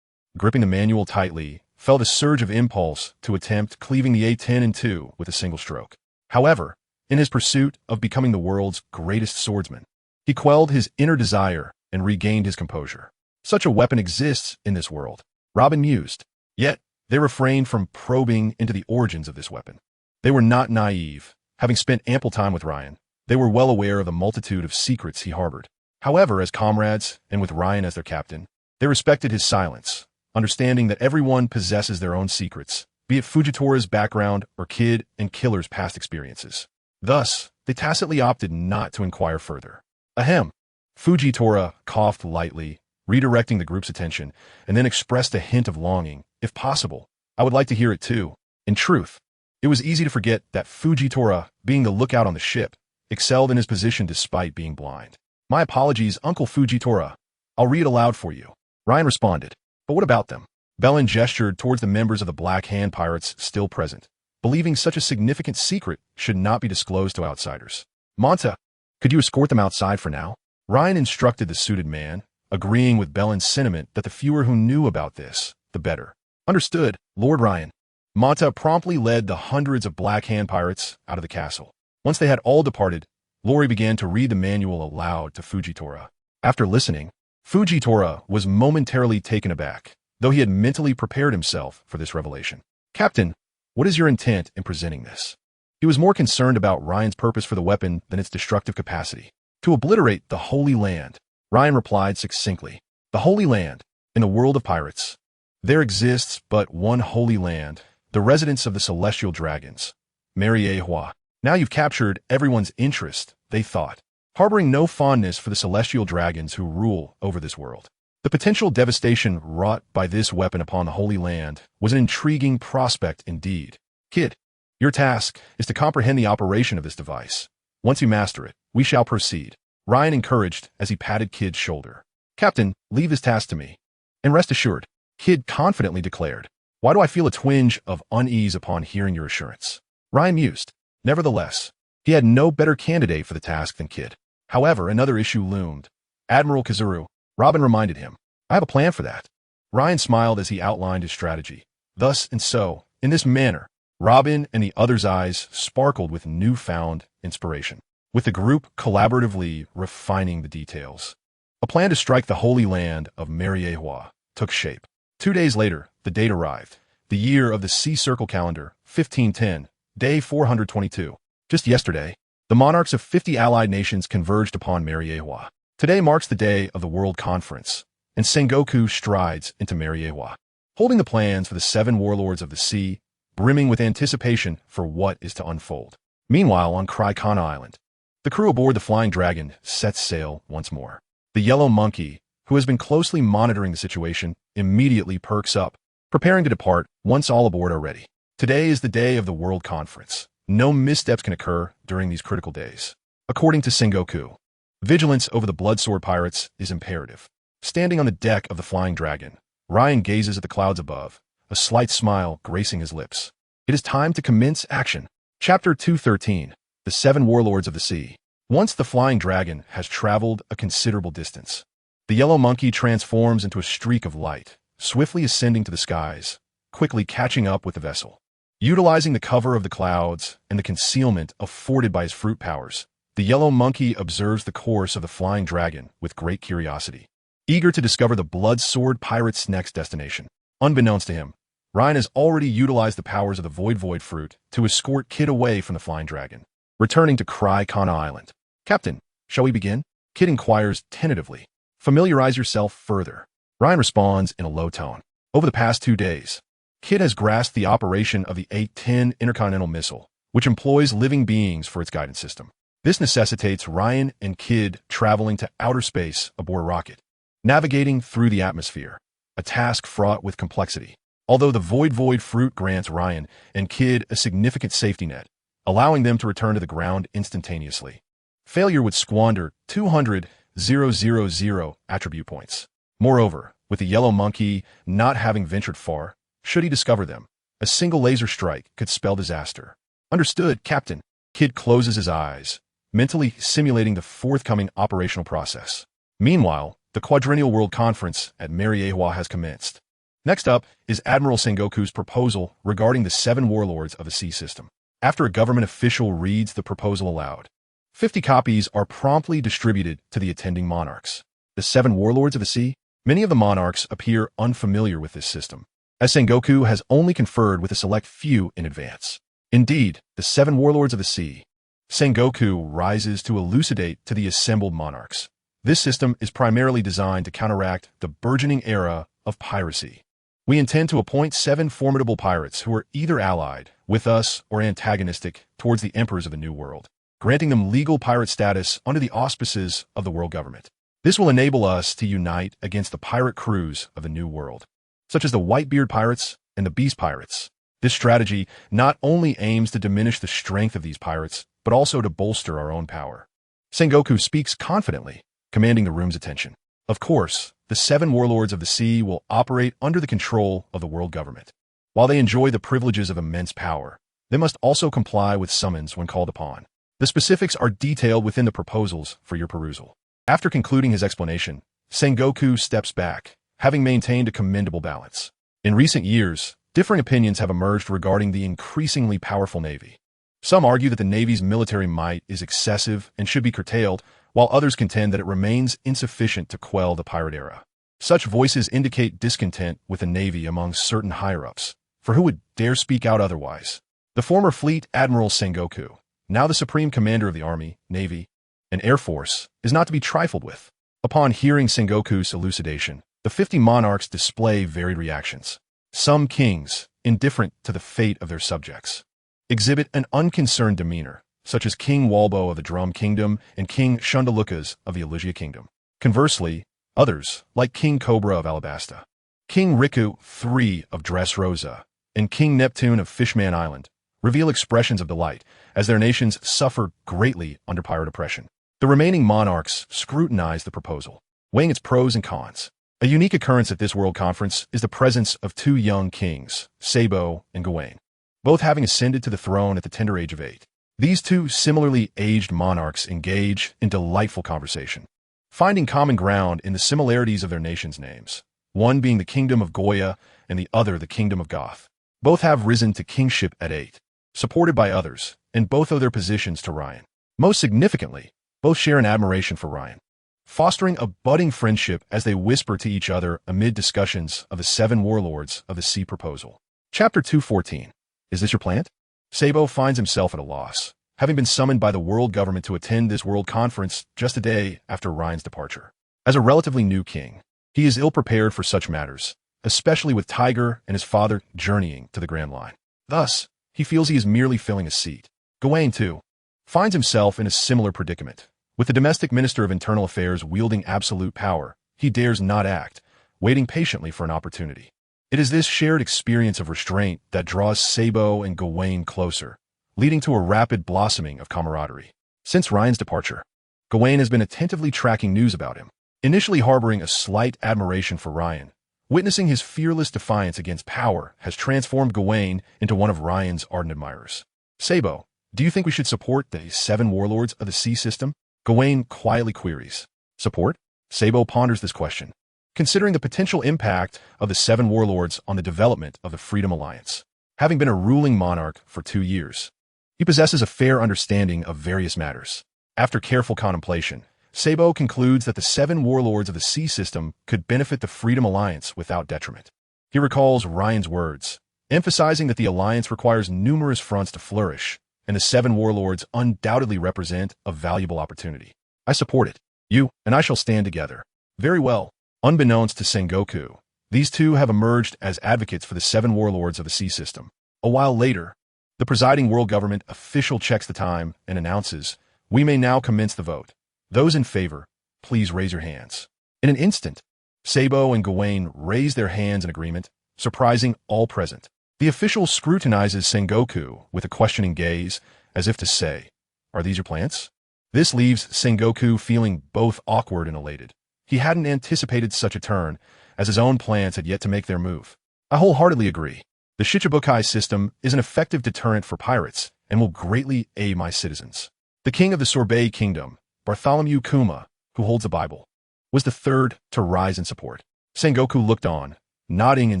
gripping the manual tightly, felt a surge of impulse to attempt cleaving the A10 in two with a single stroke. However, in his pursuit of becoming the world's greatest swordsman, he quelled his inner desire and regained his composure. Such a weapon exists in this world, Robin mused. Yet, they refrained from probing into the origins of this weapon. They were not naive. Having spent ample time with Ryan, they were well aware of the multitude of secrets he harbored. However, as comrades, and with Ryan as their captain, they respected his silence, understanding that everyone possesses their own secrets, be it Fujitora's background or Kid and Killer's past experiences. Thus, they tacitly opted not to inquire further. Ahem. Fujitora coughed lightly, redirecting the group's attention, and then expressed a hint of longing. If possible, I would like to hear it too. In truth, it was easy to forget that Fujitora, being the lookout on the ship, excelled in his position despite being blind. My apologies, Uncle Fujitora. I'll read aloud for you. Ryan responded. But what about them? Bellin gestured towards the members of the Black Hand Pirates still present, believing such a significant secret should not be disclosed to outsiders. Monta, could you escort them outside for now? Ryan instructed the suited man, agreeing with Bellin's sentiment that the fewer who knew about this, the better. Understood, Lord Ryan. Monta promptly led the hundreds of Black Hand Pirates out of the castle. Once they had all departed, Lori began to read the manual aloud to Fujitora. After listening, Fujitora was momentarily taken aback, though he had mentally prepared himself for this revelation. Captain, what is your intent in presenting this? He was more concerned about Ryan's purpose for the weapon than its destructive capacity. To obliterate the Holy Land, Ryan replied succinctly. The Holy Land, in the world of pirates. There exists but one Holy Land, the residence of the Celestial Dragons. Mariehua. Now you've captured everyone's interest, they thought, harboring no fondness for the Celestial Dragons who rule over this world. The potential devastation wrought by this weapon upon the Holy Land was an intriguing prospect indeed. Kid, your task is to comprehend the operation of this device. Once you master it, we shall proceed. Ryan encouraged as he patted Kid's shoulder. Captain, leave this task to me. And rest assured, Kid confidently declared. Why do I feel a twinge of unease upon hearing your assurance? Ryan mused. Nevertheless, he had no better candidate for the task than Kid. However, another issue loomed. Admiral Kazuru, Robin reminded him. I have a plan for that. Ryan smiled as he outlined his strategy. Thus and so, in this manner, Robin and the others' eyes sparkled with newfound inspiration, with the group collaboratively refining the details. A plan to strike the Holy Land of Mariehua took shape. 2 days later, the date arrived. The year of the Sea Circle calendar, 1510, day 422. Just yesterday, the monarchs of 50 allied nations converged upon Mariehua. Today marks the day of the World Conference, and Sengoku strides into Mariehua, holding the plans for the 7 warlords of the sea, brimming with anticipation for what is to unfold. Meanwhile, on Kraikana Island, the crew aboard the Flying Dragon sets sail once more. The Yellow Monkey, who has been closely monitoring the situation, immediately perks up, preparing to depart once all aboard are ready. Today is the day of the World Conference. No missteps can occur during these critical days. According to Sengoku, vigilance over the Bloodsword Pirates is imperative. Standing on the deck of the Flying Dragon, Ryan gazes at the clouds above, a slight smile gracing his lips. It is time to commence action. Chapter 213, The 7 Warlords of the Sea. Once the Flying Dragon has traveled a considerable distance, the Yellow Monkey transforms into a streak of light, swiftly ascending to the skies, quickly catching up with the vessel. Utilizing the cover of the clouds and the concealment afforded by his fruit powers, the Yellow Monkey observes the course of the Flying Dragon with great curiosity, eager to discover the Bloodsword Pirate's next destination. Unbeknownst to him, Ryan has already utilized the powers of the Void fruit to escort Kid away from the Flying Dragon. Returning to Kraikana Island. Captain, shall we begin? Kid inquires tentatively. Familiarize yourself further. Ryan responds in a low tone. Over the past 2 days, Kid has grasped the operation of the 810 intercontinental missile, which employs living beings for its guidance system. This necessitates Ryan and Kid traveling to outer space aboard a rocket, navigating through the atmosphere, a task fraught with complexity. Although the Void fruit grants Ryan and Kid a significant safety net, allowing them to return to the ground instantaneously. Failure would squander 200,000 attribute points. Moreover, with the yellow monkey not having ventured far, should he discover them, a single laser strike could spell disaster. Understood, Captain. Kid closes his eyes, mentally simulating the forthcoming operational process. Meanwhile, the Quadrennial World Conference at Mariewa has commenced. Next up is Admiral Sengoku's proposal regarding the 7 warlords of the sea system. After a government official reads the proposal aloud, 50 copies are promptly distributed to the attending monarchs. The 7 warlords of the sea? Many of the monarchs appear unfamiliar with this system, as Sengoku has only conferred with a select few in advance. Indeed, the 7 warlords of the sea. Sengoku rises to elucidate to the assembled monarchs. This system is primarily designed to counteract the burgeoning era of piracy. We intend to appoint 7 formidable pirates who are either allied with us or antagonistic towards the emperors of the New World, granting them legal pirate status under the auspices of the world government. This will enable us to unite against the pirate crews of the New World, such as the Whitebeard pirates and the Beast pirates. This strategy not only aims to diminish the strength of these pirates, but also to bolster our own power. Sengoku speaks confidently, commanding the room's attention. Of course, the 7 warlords of the sea will operate under the control of the world government. While they enjoy the privileges of immense power, they must also comply with summons when called upon. The specifics are detailed within the proposals for your perusal. After concluding his explanation, Sengoku steps back, having maintained a commendable balance. In recent years, differing opinions have emerged regarding the increasingly powerful Navy. Some argue that the Navy's military might is excessive and should be curtailed, while others contend that it remains insufficient to quell the pirate era. Such voices indicate discontent with the Navy among certain higher-ups, for who would dare speak out otherwise? The former Fleet Admiral Sengoku, now the Supreme Commander of the Army, Navy, and Air Force, is not to be trifled with. Upon hearing Sengoku's elucidation, the 50 monarchs display varied reactions. Some kings, indifferent to the fate of their subjects, exhibit an unconcerned demeanor, such as King Walbo of the Drum Kingdom and King Shundalukas of the Elysia Kingdom. Conversely, others, like King Cobra of Alabasta, King Riku III of Dressrosa, and King Neptune of Fishman Island, reveal expressions of delight as their nations suffer greatly under pirate oppression. The remaining monarchs scrutinize the proposal, weighing its pros and cons. A unique occurrence at this World Conference is the presence of 2 young kings, Sabo and Gawain, both having ascended to the throne at the tender age of 8. These 2 similarly aged monarchs engage in delightful conversation, finding common ground in the similarities of their nations' names, one being the Kingdom of Goya and the other the Kingdom of Goth. Both have risen to kingship at 8, supported by others, and both owe their positions to Ryan. Most significantly, both share an admiration for Ryan, fostering a budding friendship as they whisper to each other amid discussions of the 7 warlords of the sea proposal. Chapter 214. Is this your plant? Sabo finds himself at a loss, having been summoned by the world government to attend this world conference just a day after Ryan's departure. As a relatively new king, he is ill-prepared for such matters, especially with Tiger and his father journeying to the Grand Line. Thus, he feels he is merely filling a seat. Gawain, too, finds himself in a similar predicament. With the domestic minister of internal affairs wielding absolute power, he dares not act, waiting patiently for an opportunity. It is this shared experience of restraint that draws Sabo and Gawain closer, leading to a rapid blossoming of camaraderie. Since Ryan's departure, Gawain has been attentively tracking news about him, initially harboring a slight admiration for Ryan. Witnessing his fearless defiance against power has transformed Gawain into one of Ryan's ardent admirers. Sabo, do you think we should support the 7 warlords of the sea system? Gawain quietly queries. Support? Sabo ponders this question, considering the potential impact of the 7 warlords on the development of the Freedom Alliance. Having been a ruling monarch for 2 years, he possesses a fair understanding of various matters. After careful contemplation, Sabo concludes that the 7 warlords of the sea system could benefit the Freedom Alliance without detriment. He recalls Ryan's words, emphasizing that the alliance requires numerous fronts to flourish, and the 7 warlords undoubtedly represent a valuable opportunity. I support it. You and I shall stand together. Very well. Unbeknownst to Sengoku, these 2 have emerged as advocates for the 7 warlords of the sea system. A while later, The presiding world government official checks the time and announces, "We may now commence the vote. Those in favor, please raise your hands." In an instant, Sabo and Gawain raise their hands in agreement, surprising all present. The official scrutinizes Sengoku with a questioning gaze, as if to say, "Are these your plans?" This leaves Sengoku feeling both awkward and elated. He hadn't anticipated such a turn, as his own plans had yet to make their move. I wholeheartedly agree. The Shichibukai system is an effective deterrent for pirates and will greatly aid my citizens. The king of the Sorbet Kingdom, Bartholomew Kuma, who holds the Bible, was the third to rise in support. Sengoku looked on, nodding in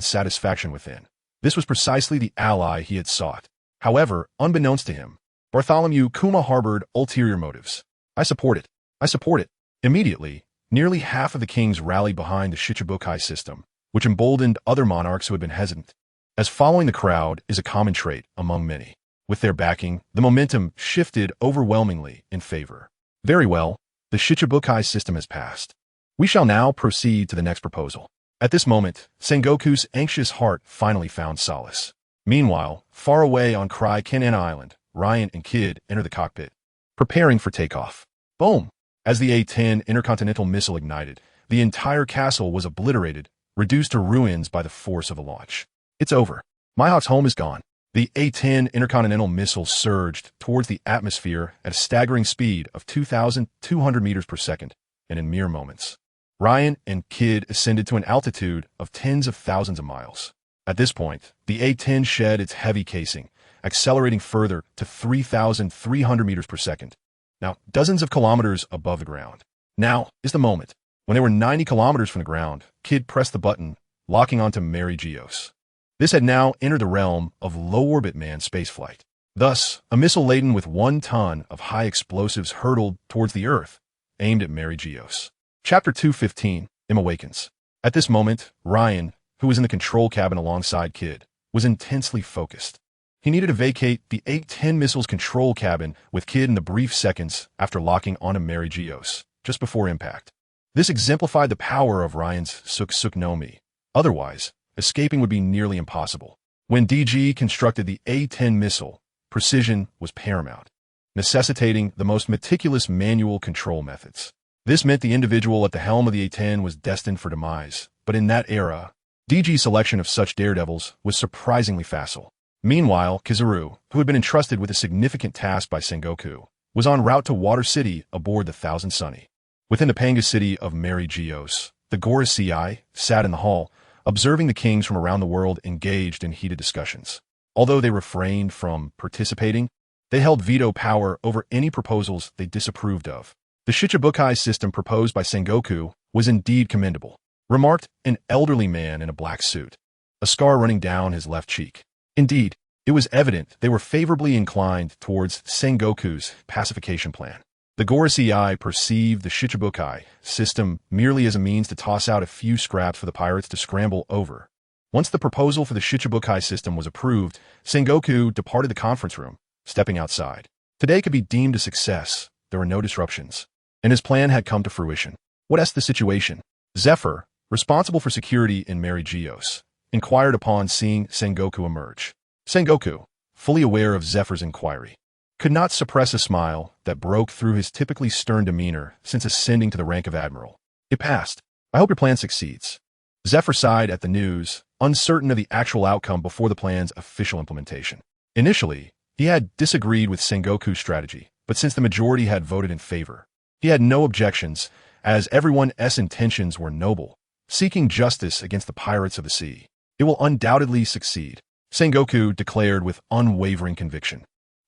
satisfaction within. This was precisely the ally he had sought. However, unbeknownst to him, Bartholomew Kuma harbored ulterior motives. I support it. I support it. Immediately, nearly half of the kings rallied behind the Shichibukai system, which emboldened other monarchs who had been hesitant. As following the crowd is a common trait among many. With their backing, the momentum shifted overwhelmingly in favor. Very well, the Shichibukai system has passed. We shall now proceed to the next proposal. At this moment, Sengoku's anxious heart finally found solace. Meanwhile, far away on Cry Kenan Island, Ryan and Kid enter the cockpit, preparing for takeoff. Boom! As the A-10 intercontinental missile ignited, the entire castle was obliterated, reduced to ruins by the force of the launch. It's over. Mihawk's home is gone. The A-10 intercontinental missile surged towards the atmosphere at a staggering speed of 2,200 meters per second, and in mere moments, Ryan and Kid ascended to an altitude of tens of thousands of miles. At this point, the A-10 shed its heavy casing, accelerating further to 3,300 meters per second, now dozens of kilometers above the ground. Now is the moment. When they were 90 kilometers from the ground, Kid pressed the button, locking onto Mary Geos. This had now entered the realm of low-orbit manned spaceflight. Thus, a missile laden with 1 ton of high explosives hurtled towards the Earth, aimed at Mary Geos. Chapter 215, M Awakens. At this moment, Ryan, who was in the control cabin alongside Kid, was intensely focused. He needed to vacate the A-10 missile's control cabin with Kid in the brief seconds after locking onto Mary Geos, just before impact. This exemplified the power of Ryan's Suk no Mi. Otherwise, escaping would be nearly impossible. When DG constructed the A-10 missile, precision was paramount, necessitating the most meticulous manual control methods. This meant the individual at the helm of the A-10 was destined for demise, but in that era, DG's selection of such daredevils was surprisingly facile. Meanwhile, Kizaru, who had been entrusted with a significant task by Sengoku, was en route to Water City aboard the Thousand Sunny. Within the Panga city of Mary Geos, the Gorosei sat in the hall, observing the kings from around the world engaged in heated discussions. Although they refrained from participating, they held veto power over any proposals they disapproved of. The Shichibukai system proposed by Sengoku was indeed commendable, remarked an elderly man in a black suit, a scar running down his left cheek. Indeed, it was evident they were favorably inclined towards Sengoku's pacification plan. The Gorosei perceived the Shichibukai system merely as a means to toss out a few scraps for the pirates to scramble over. Once the proposal for the Shichibukai system was approved, Sengoku departed the conference room, stepping outside. Today could be deemed a success. There were no disruptions, and his plan had come to fruition. What's the situation? Zephyr, responsible for security in Mary Geos, inquired upon seeing Sengoku emerge. Sengoku, fully aware of Zephyr's inquiry, could not suppress a smile that broke through his typically stern demeanor since ascending to the rank of admiral. It passed. I hope your plan succeeds. Zephyr sighed at the news, uncertain of the actual outcome before the plan's official implementation. Initially, he had disagreed with Sengoku's strategy, but since the majority had voted in favor, he had no objections, as everyone's intentions were noble, seeking justice against the pirates of the sea. It will undoubtedly succeed, Sengoku declared with unwavering conviction.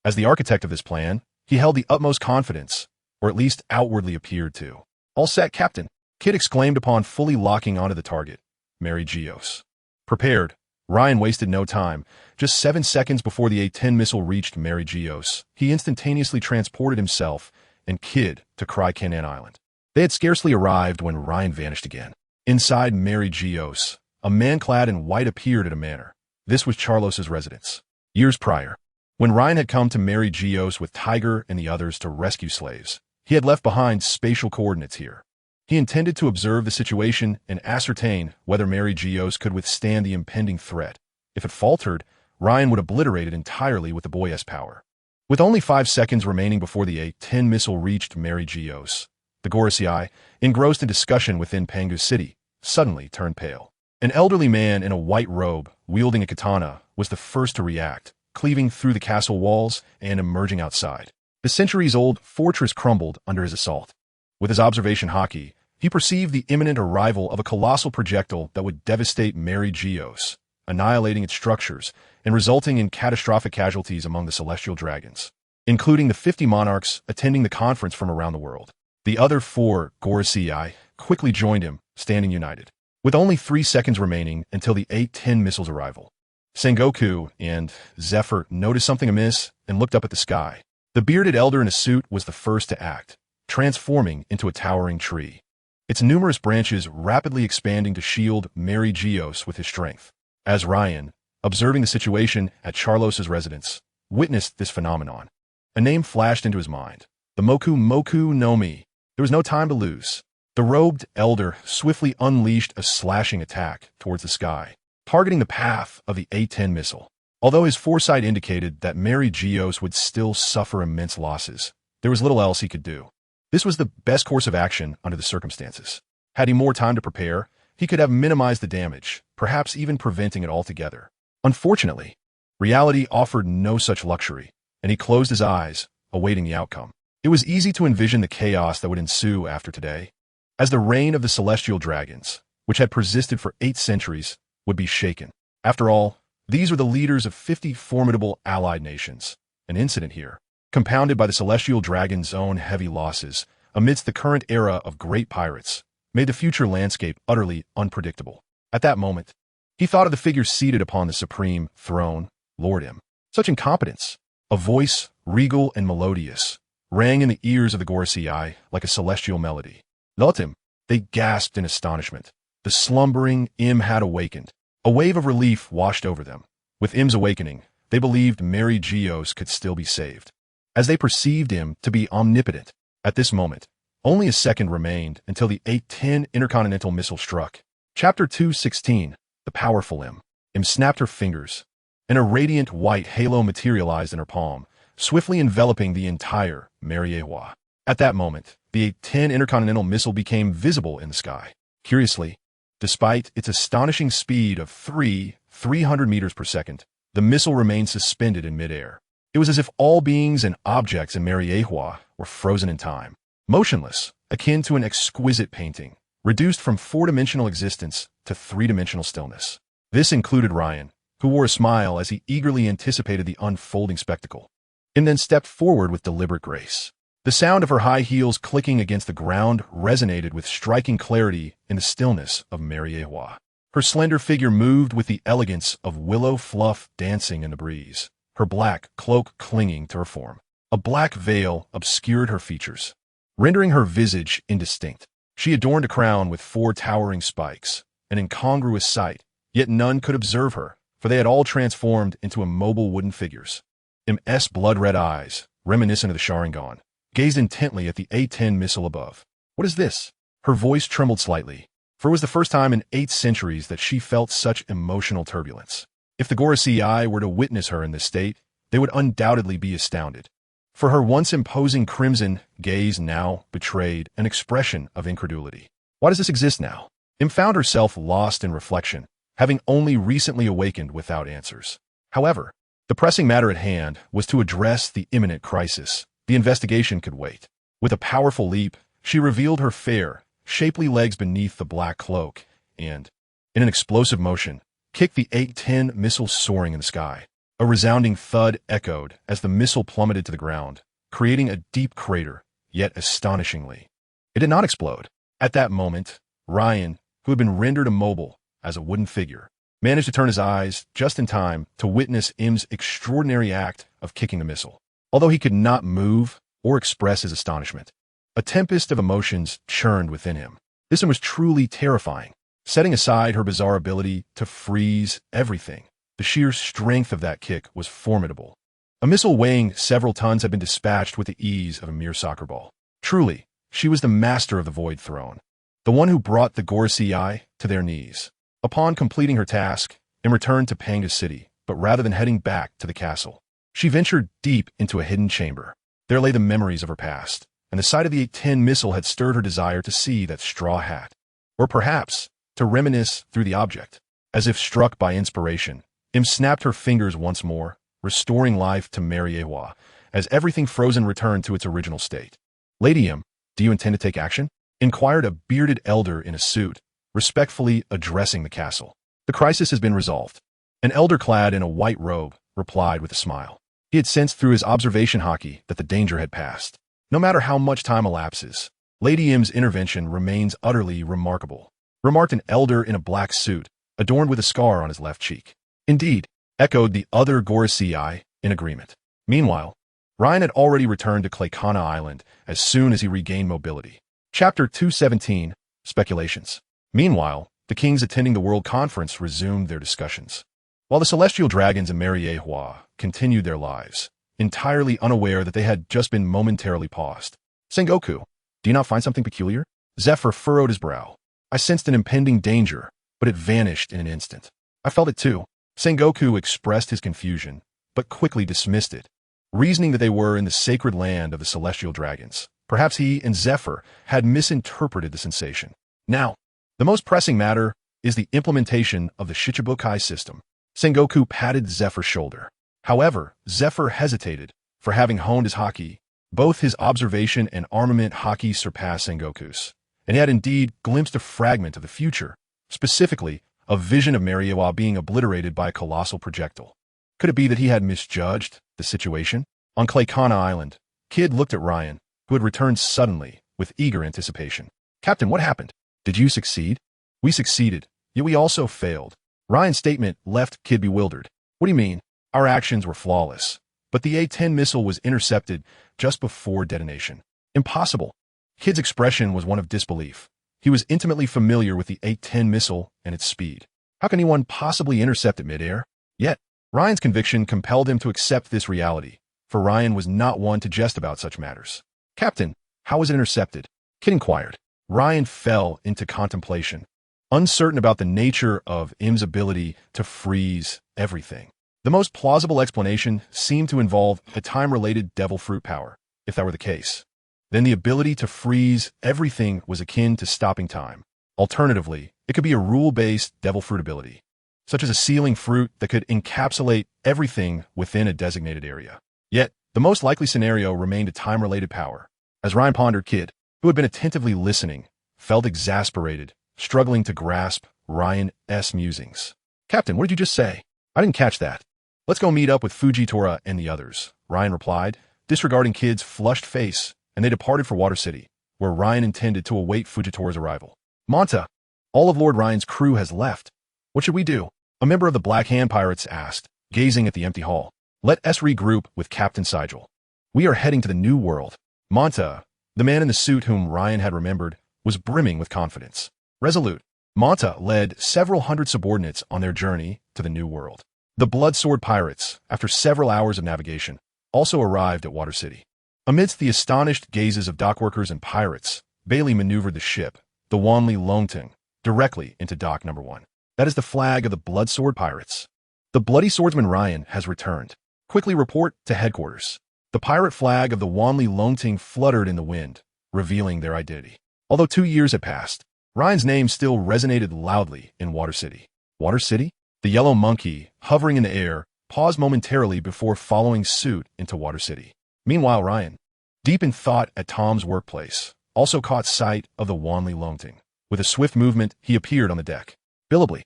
As the architect of this plan, he held the utmost confidence, or at least outwardly appeared to. All set, Captain, Kid exclaimed upon fully locking onto the target, Mary Geos. Prepared, Ryan wasted no time. Just 7 seconds before the A-10 missile reached Mary Geos, he instantaneously transported himself and Kid to Cry Kenan Island. They had scarcely arrived when Ryan vanished again. Inside Mary Geos, a man clad in white appeared at a manor. This was Charlos's residence. Years prior, when Ryan had come to Mary Geos with Tiger and the others to rescue slaves, he had left behind spatial coordinates here. He intended to observe the situation and ascertain whether Mary Geos could withstand the impending threat. If it faltered, Ryan would obliterate it entirely with the Boy-S power. With only 5 seconds remaining before the A-10 missile reached Mary Geos, the Gorosei, engrossed in discussion within Pangu City, suddenly turned pale. An elderly man in a white robe, wielding a katana, was the first to react, cleaving through the castle walls and emerging outside. The centuries-old fortress crumbled under his assault. With his observation haki, he perceived the imminent arrival of a colossal projectile that would devastate Mary Geos, annihilating its structures and resulting in catastrophic casualties among the celestial dragons, including the 50 monarchs attending the conference from around the world. The other 4 Gorosei quickly joined him, standing united. With only 3 seconds remaining until the A-10 missile's arrival, Sengoku and Zephyr noticed something amiss and looked up at the sky. The bearded elder in a suit was the first to act, transforming into a towering tree, its numerous branches rapidly expanding to shield Mary Geos with his strength. As Ryan, observing the situation at Charlos's residence, witnessed this phenomenon, a name flashed into his mind: the Moku no Mi. There was no time to lose. The robed elder swiftly unleashed a slashing attack towards the sky, targeting the path of the A-10 missile. Although his foresight indicated that Mary Geos would still suffer immense losses, there was little else he could do. This was the best course of action under the circumstances. Had he more time to prepare, he could have minimized the damage, perhaps even preventing it altogether. Unfortunately, reality offered no such luxury, and he closed his eyes, awaiting the outcome. It was easy to envision the chaos that would ensue after today, as the reign of the celestial dragons, which had persisted for 8 centuries, would be shaken. After all, these were the leaders of 50 formidable allied nations. An incident here, compounded by the celestial dragon's own heavy losses amidst the current era of great pirates, made the future landscape utterly unpredictable. At that moment, he thought of the figure seated upon the supreme throne, Lord M. Such incompetence! A voice, regal and melodious, rang in the ears of the Gorosei like a celestial melody. Lotim! They gasped in astonishment. The slumbering Im had awakened. A wave of relief washed over them. With Im's awakening, they believed Mary Geos could still be saved, as they perceived him to be omnipotent. At this moment, only a second remained until the A-10 intercontinental missile struck. Chapter 2:16. The powerful Im. Im snapped her fingers, and a radiant white halo materialized in her palm, swiftly enveloping the entire Mariewa. At that moment, the A-10 intercontinental missile became visible in the sky. Curiously, despite its astonishing speed of 300 meters per second, the missile remained suspended in midair. It was as if all beings and objects in Mariewa were frozen in time, motionless, akin to an exquisite painting, reduced from 4-dimensional existence to 3-dimensional stillness. This included Ryan, who wore a smile as he eagerly anticipated the unfolding spectacle, and then stepped forward with deliberate grace. The sound of her high heels clicking against the ground resonated with striking clarity in the stillness of Mariewa. Her slender figure moved with the elegance of willow fluff dancing in the breeze, her black cloak clinging to her form. A black veil obscured her features, rendering her visage indistinct. She adorned a crown with 4 towering spikes, an incongruous sight, yet none could observe her, for they had all transformed into immobile wooden figures. M's blood-red eyes, reminiscent of the Sharingan, gazed intently at the A-10 missile above. What is this? Her voice trembled slightly, for it was the first time in 8 centuries that she felt such emotional turbulence. If the Gorosei were to witness her in this state, they would undoubtedly be astounded, for her once imposing crimson gaze now betrayed an expression of incredulity. Why does this exist now? Im found herself lost in reflection, having only recently awakened without answers. However, the pressing matter at hand was to address the imminent crisis. The investigation could wait. With a powerful leap, she revealed her fair, shapely legs beneath the black cloak and, in an explosive motion, kicked the A-10 missile soaring in the sky. A resounding thud echoed as the missile plummeted to the ground, creating a deep crater, yet astonishingly, it did not explode. At that moment, Ryan, who had been rendered immobile as a wooden figure, managed to turn his eyes just in time to witness Im's extraordinary act of kicking the missile. Although he could not move or express his astonishment, a tempest of emotions churned within him. This one was truly terrifying. Setting aside her bizarre ability to freeze everything, the sheer strength of that kick was formidable. A missile weighing several tons had been dispatched with the ease of a mere soccer ball. Truly, she was the master of the Void Throne, the one who brought the Gorosei to their knees. Upon completing her task and returned to Pangu City, but rather than heading back to the castle, she ventured deep into a hidden chamber. There lay the memories of her past, and the sight of the 810 missile had stirred her desire to see that straw hat. Or perhaps, to reminisce through the object. As if struck by inspiration, Im snapped her fingers once more, restoring life to Mariewa, as everything frozen returned to its original state. Lady Im, do you intend to take action? Inquired a bearded elder in a suit, respectfully addressing the castle. The crisis has been resolved. An elder clad in a white robe replied with a smile. He had sensed through his observation haki that the danger had passed. No matter how much time elapses, Lady Im's intervention remains utterly remarkable, remarked an elder in a black suit, adorned with a scar on his left cheek. Indeed, echoed the other Gorosei in agreement. Meanwhile, Ryan had already returned to Claykana Island as soon as he regained mobility. Chapter 217, Speculations. Meanwhile, the kings attending the World Conference resumed their discussions, while the Celestial Dragons and Mariewa continued their lives, entirely unaware that they had just been momentarily paused. Sengoku, do you not find something peculiar? Zephyr furrowed his brow. I sensed an impending danger, but it vanished in an instant. I felt it too. Sengoku expressed his confusion, but quickly dismissed it, reasoning that they were in the sacred land of the Celestial Dragons. Perhaps he and Zephyr had misinterpreted the sensation. Now, the most pressing matter is the implementation of the Shichibukai system. Sengoku patted Zephyr's shoulder. However, Zephyr hesitated, for having honed his haki, both his observation and armament haki surpassed Sengoku's, and he had indeed glimpsed a fragment of the future, specifically a vision of Mariewa being obliterated by a colossal projectile. Could it be that he had misjudged the situation? On Claykana Island, Kid looked at Ryan, who had returned suddenly, with eager anticipation. Captain, what happened? Did you succeed? We succeeded, yet we also failed. Ryan's statement left Kid bewildered. What do you mean? Our actions were flawless, but the A-10 missile was intercepted just before detonation. Impossible. Kid's expression was one of disbelief. He was intimately familiar with the A-10 missile and its speed. How can anyone possibly intercept it midair? Yet, Ryan's conviction compelled him to accept this reality, for Ryan was not one to jest about such matters. Captain, how was it intercepted? Kid inquired. Ryan fell into contemplation, uncertain about the nature of Im's ability to freeze everything. The most plausible explanation seemed to involve a time-related devil fruit power. If that were the case, then the ability to freeze everything was akin to stopping time. Alternatively, it could be a rule-based devil fruit ability, such as a sealing fruit that could encapsulate everything within a designated area. Yet, the most likely scenario remained a time-related power. As Ryan pondered, Kid, who had been attentively listening, felt exasperated, struggling to grasp Ryan's musings. Captain, what did you just say? I didn't catch that. Let's go meet up with Fujitora and the others, Ryan replied, disregarding Kid's flushed face, and they departed for Water City, where Ryan intended to await Fujitora's arrival. Monta, all of Lord Ryan's crew has left. What should we do? A member of the Black Hand Pirates asked, gazing at the empty hall. Let us regroup with Captain Sigil. We are heading to the New World. Monta, the man in the suit whom Ryan had remembered, was brimming with confidence. Resolute, Monta led several hundred subordinates on their journey to the New World. The Blood Sword Pirates, after several hours of navigation, also arrived at Water City. Amidst the astonished gazes of dockworkers and pirates, Bailey maneuvered the ship, the Wanli Longting, directly into dock number 1. That is the flag of the Blood Sword Pirates. The Bloody Swordsman Ryan has returned. Quickly report to headquarters. The pirate flag of the Wanli Longting fluttered in the wind, revealing their identity. Although 2 years had passed, Ryan's name still resonated loudly in Water City. Water City? The yellow monkey, hovering in the air, paused momentarily before following suit into Water City. Meanwhile, Ryan, deep in thought at Tom's workplace, also caught sight of the Wanli Longting. With a swift movement, he appeared on the deck. Billably.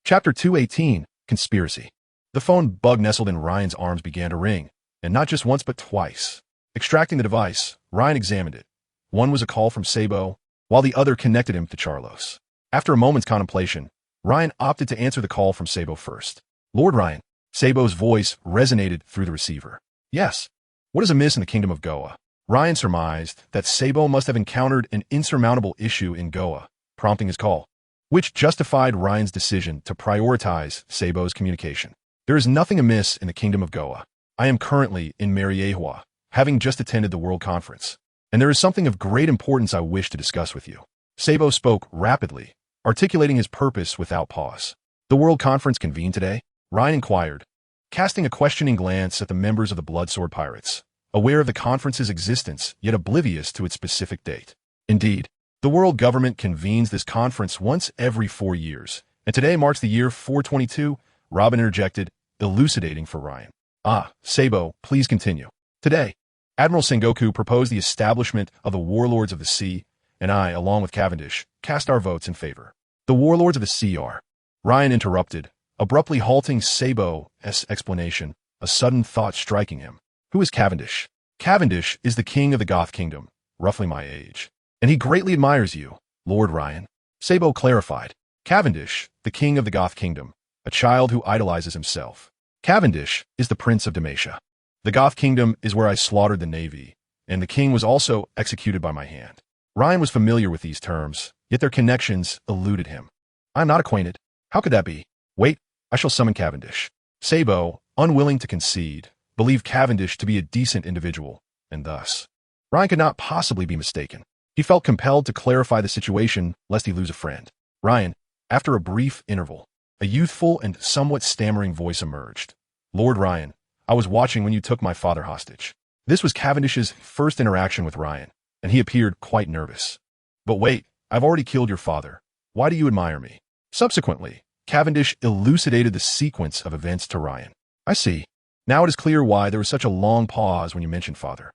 Chapter 218, Conspiracy. The phone bug nestled in Ryan's arms began to ring, and not just once but twice. Extracting the device, Ryan examined it. One was a call from Sabo, while the other connected him to Charlos. After a moment's contemplation, Ryan opted to answer the call from Sabo first. Lord Ryan, Sabo's voice resonated through the receiver. Yes. What is amiss in the kingdom of Goa? Ryan surmised that Sabo must have encountered an insurmountable issue in Goa, prompting his call, which justified Ryan's decision to prioritize Sabo's communication. There is nothing amiss in the kingdom of Goa. I am currently in Mariewa, having just attended the World Conference, and there is something of great importance I wish to discuss with you. Sabo spoke rapidly, articulating his purpose without pause. The World Conference convened today? Ryan inquired, casting a questioning glance at the members of the Bloodsword Pirates, aware of the conference's existence, yet oblivious to its specific date. Indeed, the world government convenes this conference once every 4 years, and today marks the year 422, Robin interjected, elucidating for Ryan. Ah, Sabo, please continue. Today, Admiral Sengoku proposed the establishment of the Warlords of the Sea, and I, along with Cavendish, cast our votes in favor. The Warlords of the Sea are... Ryan interrupted, abruptly halting Sabo's explanation, a sudden thought striking him. Who is Cavendish? Cavendish is the king of the Goth Kingdom, roughly my age. And he greatly admires you, Lord Ryan. Sabo clarified. Cavendish, the king of the Goth Kingdom, a child who idolizes himself. Cavendish is the prince of Dalmatia. The Goth Kingdom is where I slaughtered the navy, and the king was also executed by my hand. Ryan was familiar with these terms, yet their connections eluded him. I'm not acquainted. How could that be? Wait, I shall summon Cavendish. Sabo, unwilling to concede, believed Cavendish to be a decent individual, and thus, Ryan could not possibly be mistaken. He felt compelled to clarify the situation lest he lose a friend. Ryan, after a brief interval, a youthful and somewhat stammering voice emerged. Lord Ryan, I was watching when you took my father hostage. This was Cavendish's first interaction with Ryan, and he appeared quite nervous. But wait, I've already killed your father. Why do you admire me? Subsequently, Cavendish elucidated the sequence of events to Ryan. I see. Now it is clear why there was such a long pause when you mentioned father.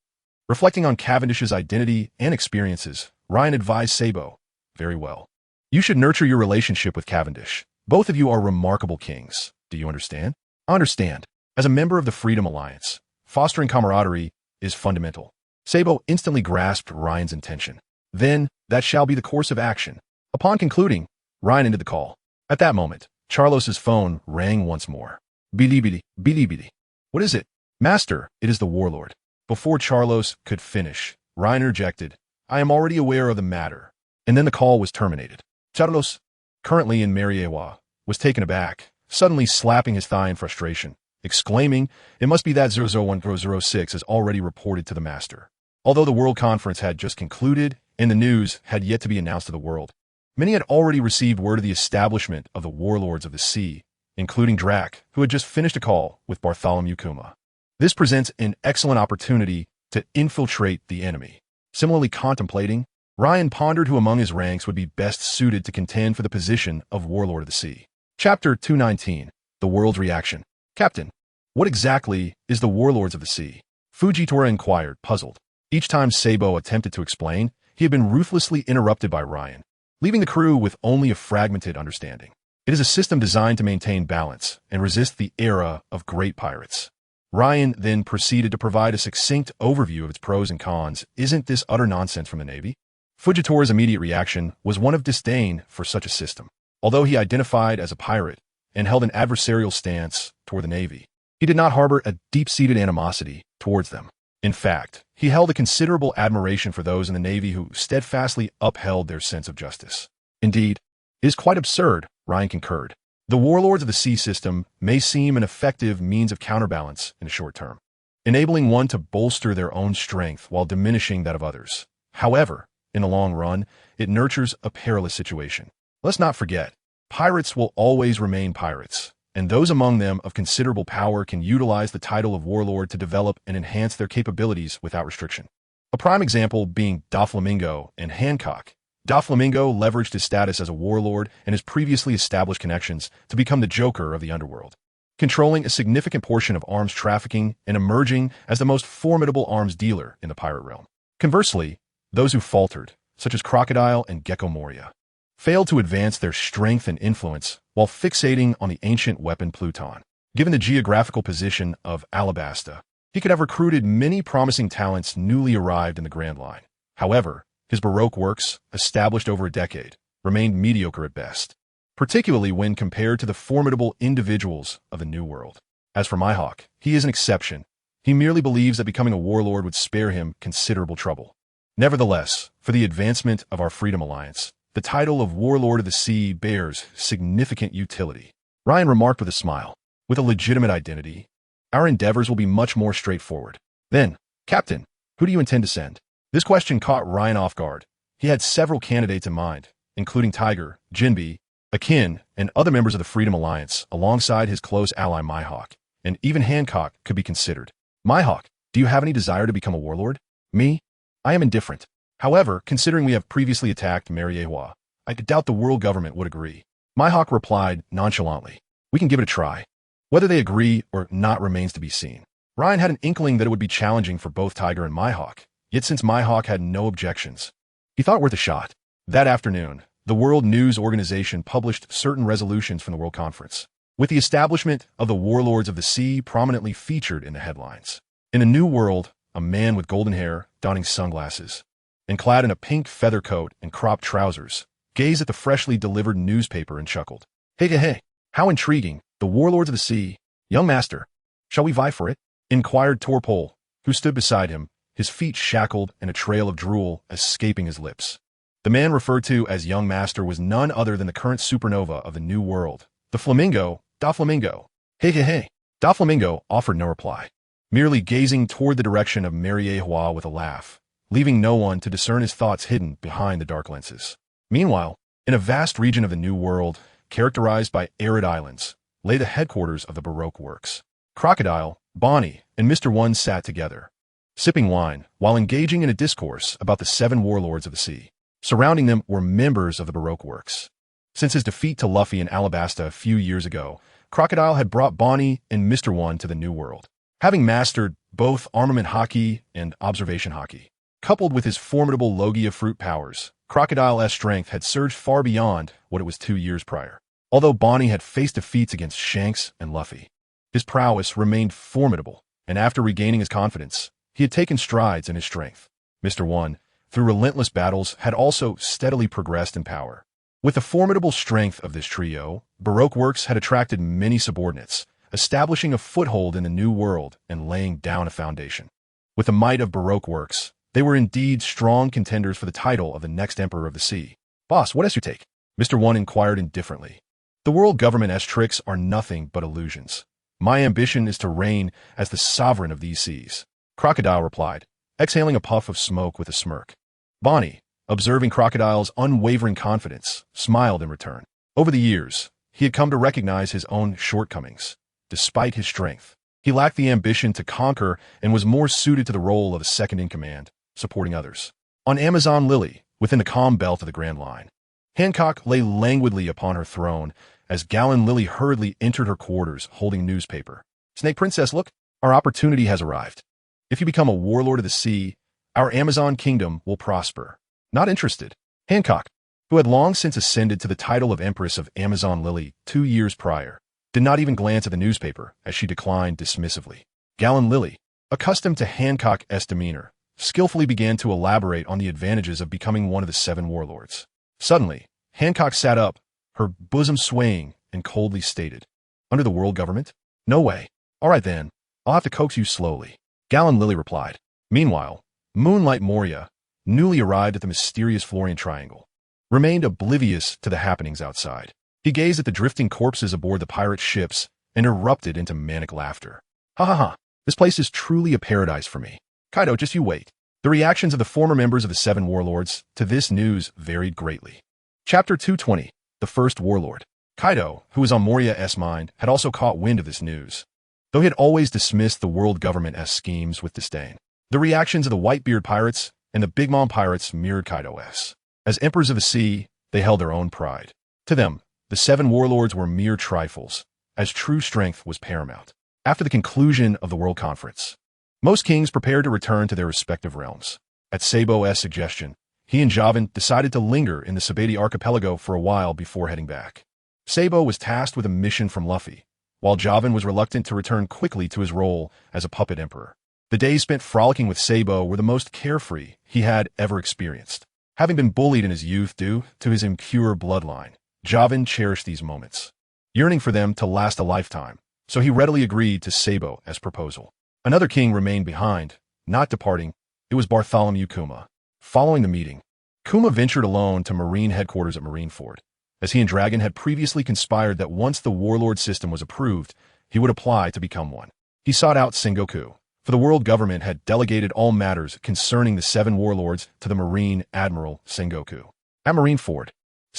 Reflecting on Cavendish's identity and experiences, Ryan advised Sabo, very well. You should nurture your relationship with Cavendish. Both of you are remarkable kings. Do you understand? I understand. As a member of the Freedom Alliance, fostering camaraderie is fundamental. Sabo instantly grasped Ryan's intention. Then, that shall be the course of action. Upon concluding, Ryan ended the call. At that moment, Charlos's phone rang once more. Bidi bidi. What is it? Master, it is the warlord. Before Charlos could finish, Ryan interjected, I am already aware of the matter. And then the call was terminated. Charlos, currently in Mariewa, was taken aback, suddenly slapping his thigh in frustration, exclaiming, it must be that 00106 is already reported to the master. Although the World Conference had just concluded, and the news had yet to be announced to the world, many had already received word of the establishment of the Warlords of the Sea, including Drac, who had just finished a call with Bartholomew Kuma. This presents an excellent opportunity to infiltrate the enemy. Similarly contemplating, Ryan pondered who among his ranks would be best suited to contend for the position of Warlord of the Sea. Chapter 219, The World's Reaction. Captain, what exactly is the Warlords of the Sea? Fujitora inquired, puzzled. Each time Sabo attempted to explain, he had been ruthlessly interrupted by Ryan, leaving the crew with only a fragmented understanding. It is a system designed to maintain balance and resist the era of great pirates. Ryan then proceeded to provide a succinct overview of its pros and cons. Isn't this utter nonsense from the Navy? Fujitora's immediate reaction was one of disdain for such a system. Although he identified as a pirate and held an adversarial stance toward the Navy, he did not harbor a deep-seated animosity towards them. In fact, he held a considerable admiration for those in the Navy who steadfastly upheld their sense of justice. Indeed, it is quite absurd, Ryan concurred. The Warlords of the Sea system may seem an effective means of counterbalance in the short term, enabling one to bolster their own strength while diminishing that of others. However, in the long run, it nurtures a perilous situation. Let's not forget, pirates will always remain pirates, and those among them of considerable power can utilize the title of warlord to develop and enhance their capabilities without restriction. A prime example being Doflamingo and Hancock. Doflamingo leveraged his status as a warlord and his previously established connections to become the Joker of the underworld, controlling a significant portion of arms trafficking and emerging as the most formidable arms dealer in the pirate realm. Conversely, those who faltered, such as Crocodile and Gecko Moria, failed to advance their strength and influence while fixating on the ancient weapon Pluton. Given the geographical position of Alabasta, he could have recruited many promising talents newly arrived in the Grand Line. However, his Baroque works, established over a decade, remained mediocre at best, particularly when compared to the formidable individuals of the New World. As for Mihawk, he is an exception. He merely believes that becoming a warlord would spare him considerable trouble. Nevertheless, for the advancement of our Freedom Alliance, the title of Warlord of the Sea bears significant utility. Ryan remarked with a smile. With a legitimate identity, our endeavors will be much more straightforward. Then, Captain, who do you intend to send? This question caught Ryan off guard. He had several candidates in mind, including Tiger, Jinbe, Akin and other members of the Freedom Alliance, alongside his close ally Mihawk, and even Hancock could be considered. Mihawk, do you have any desire to become a warlord? Me? I am indifferent. However, considering we have previously attacked Mariewa, I doubt the world government would agree. Mihawk replied nonchalantly, we can give it a try. Whether they agree or not remains to be seen. Ryan had an inkling that it would be challenging for both Tiger and Mihawk, yet since Mihawk had no objections, he thought it worth a shot. That afternoon, the World News Organization published certain resolutions from the World Conference, with the establishment of the Warlords of the Sea prominently featured in the headlines. In a new world, a man with golden hair, donning sunglasses, and clad in a pink feather coat and cropped trousers, gazed at the freshly delivered newspaper and chuckled. Hey, how intriguing, the Warlords of the Sea. Young master, shall we vie for it? Inquired Torpole, who stood beside him, his feet shackled and a trail of drool escaping his lips. The man referred to as young master was none other than the current supernova of the new world, the Flamingo, Da Flamingo. Hey. Da Flamingo offered no reply, merely gazing toward the direction of Mariewa with a laugh, leaving no one to discern his thoughts hidden behind the dark lenses. Meanwhile, in a vast region of the New World, characterized by arid islands, lay the headquarters of the Baroque works. Crocodile, Bonnie, and Mr. One sat together, sipping wine, while engaging in a discourse about the 7 warlords of the sea. Surrounding them were members of the Baroque works. Since his defeat to Luffy in Alabasta a few years ago, Crocodile had brought Bonnie and Mr. One to the New World. Having mastered both armament hockey and observation hockey, coupled with his formidable Logia fruit powers, Crocodile's strength had surged far beyond what it was 2 years prior. Although Bonnie had faced defeats against Shanks and Luffy, his prowess remained formidable, and after regaining his confidence, he had taken strides in his strength. Mr. One, through relentless battles, had also steadily progressed in power. With the formidable strength of this trio, Baroque Works had attracted many subordinates, establishing a foothold in the New World and laying down a foundation. With the might of Baroque Works, they were indeed strong contenders for the title of the next Emperor of the Sea. Boss, what else you take? Mr. One inquired indifferently. The world government's tricks are nothing but illusions. My ambition is to reign as the sovereign of these seas. Crocodile replied, exhaling a puff of smoke with a smirk. Bonnie, observing Crocodile's unwavering confidence, smiled in return. Over the years, he had come to recognize his own shortcomings. Despite his strength, he lacked the ambition to conquer and was more suited to the role of a second-in-command, supporting others. On Amazon Lily, within the calm belt of the Grand Line, Hancock lay languidly upon her throne as Gallon Lily hurriedly entered her quarters holding newspaper. Snake Princess, look, our opportunity has arrived. If you become a warlord of the sea, our Amazon kingdom will prosper. Not interested. Hancock, who had long since ascended to the title of Empress of Amazon Lily 2 years prior, did not even glance at the newspaper as she declined dismissively. Gallon Lily, accustomed to Hancock's demeanor, skillfully began to elaborate on the advantages of becoming one of the 7 warlords. Suddenly, Hancock sat up, her bosom swaying, and coldly stated, under the world government? No way. All right then, I'll have to coax you slowly. Gallon Lily replied. Meanwhile, Moonlight Moria, newly arrived at the mysterious Florian Triangle, remained oblivious to the happenings outside. He gazed at the drifting corpses aboard the pirate ships and erupted into manic laughter. Ha, this place is truly a paradise for me. Kaido, just you wait. The reactions of the former members of the 7 warlords to this news varied greatly. Chapter 220, The First Warlord. Kaido, who was on Moria's mind, had also caught wind of this news, though he had always dismissed the world government's schemes with disdain. The reactions of the Whitebeard pirates and the Big Mom pirates mirrored Kaido's. As emperors of the sea, they held their own pride. To them, the 7 warlords were mere trifles, as true strength was paramount. After the conclusion of the World Conference, most kings prepared to return to their respective realms. At Sabo's suggestion, he and Javan decided to linger in the Sabati archipelago for a while before heading back. Sabo was tasked with a mission from Luffy, while Javan was reluctant to return quickly to his role as a puppet emperor. The days spent frolicking with Sabo were the most carefree he had ever experienced. Having been bullied in his youth due to his impure bloodline, Javan cherished these moments, yearning for them to last a lifetime, so he readily agreed to Sabo's proposal. Another king remained behind, not departing. It was Bartholomew Kuma. Following the meeting, Kuma ventured alone to Marine headquarters at Marineford, as he and Dragon had previously conspired that once the warlord system was approved, he would apply to become one. He sought out Sengoku, for the world government had delegated all matters concerning the 7 warlords to the Marine Admiral Sengoku. At Marineford,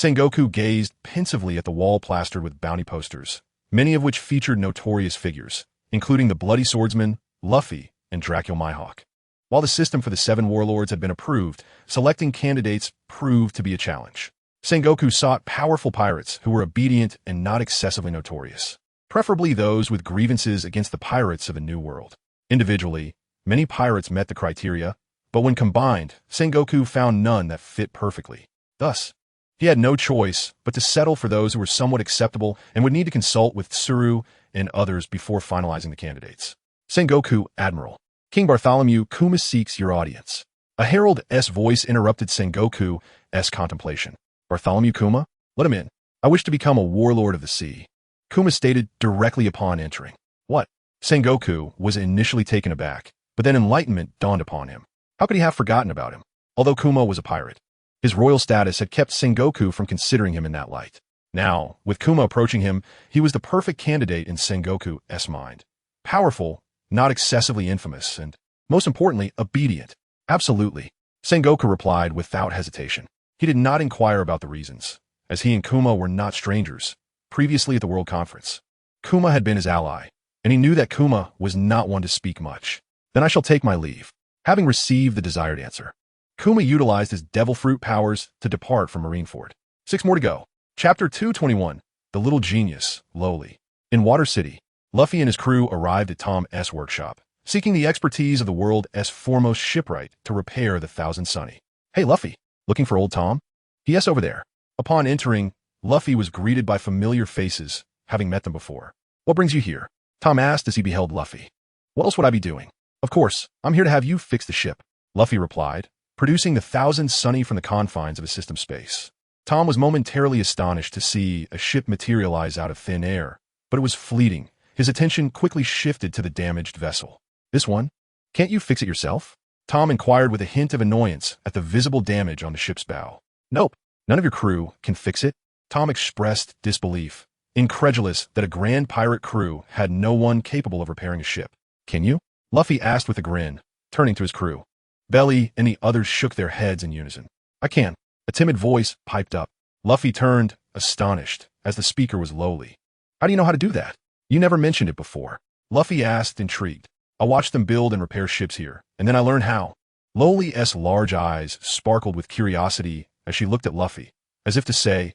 Sengoku gazed pensively at the wall plastered with bounty posters, many of which featured notorious figures, including the Bloody Swordsman, Luffy, and Mihawk. While the system for the 7 warlords had been approved, selecting candidates proved to be a challenge. Sengoku sought powerful pirates who were obedient and not excessively notorious, preferably those with grievances against the pirates of a new world. Individually, many pirates met the criteria, but when combined, Sengoku found none that fit perfectly. Thus, he had no choice but to settle for those who were somewhat acceptable and would need to consult with Tsuru and others before finalizing the candidates. Sengoku, Admiral. King Bartholomew, Kuma seeks your audience. A herald's voice interrupted Sengoku's contemplation. Bartholomew Kuma? Let him in. I wish to become a warlord of the sea. Kuma stated directly upon entering. What? Sengoku was initially taken aback, but then enlightenment dawned upon him. How could he have forgotten about him? Although Kuma was a pirate, his royal status had kept Sengoku from considering him in that light. Now, with Kuma approaching him, he was the perfect candidate in Sengoku's mind. Powerful, not excessively infamous, and, most importantly, obedient. Absolutely. Sengoku replied without hesitation. He did not inquire about the reasons, as he and Kuma were not strangers, previously at the World Conference. Kuma had been his ally, and he knew that Kuma was not one to speak much. Then I shall take my leave. Having received the desired answer, Kuma utilized his devil fruit powers to depart from Marineford. 6 more to go. Chapter 221, The Little Genius, Lowly. In Water City, Luffy and his crew arrived at Tom's workshop, seeking the expertise of the world's foremost shipwright to repair the Thousand Sunny. Hey Luffy, looking for old Tom? Yes, over there. Upon entering, Luffy was greeted by familiar faces, having met them before. What brings you here? Tom asked as he beheld Luffy. What else would I be doing? Of course, I'm here to have you fix the ship, Luffy replied, producing the Thousand Sunny from the confines of his system space. Tom was momentarily astonished to see a ship materialize out of thin air, but it was fleeting. His attention quickly shifted to the damaged vessel. This one? Can't you fix it yourself? Tom inquired with a hint of annoyance at the visible damage on the ship's bow. Nope, none of your crew can fix it. Tom expressed disbelief, incredulous that a grand pirate crew had no one capable of repairing a ship. Can you? Luffy asked with a grin, turning to his crew. Belly and the others shook their heads in unison. I can. A timid voice piped up. Luffy turned, astonished, as the speaker was lowly. How do you know how to do that? You never mentioned it before. Luffy asked, intrigued. I watched them build and repair ships here, and then I learned how. Lowly's large eyes sparkled with curiosity as she looked at Luffy, as if to say,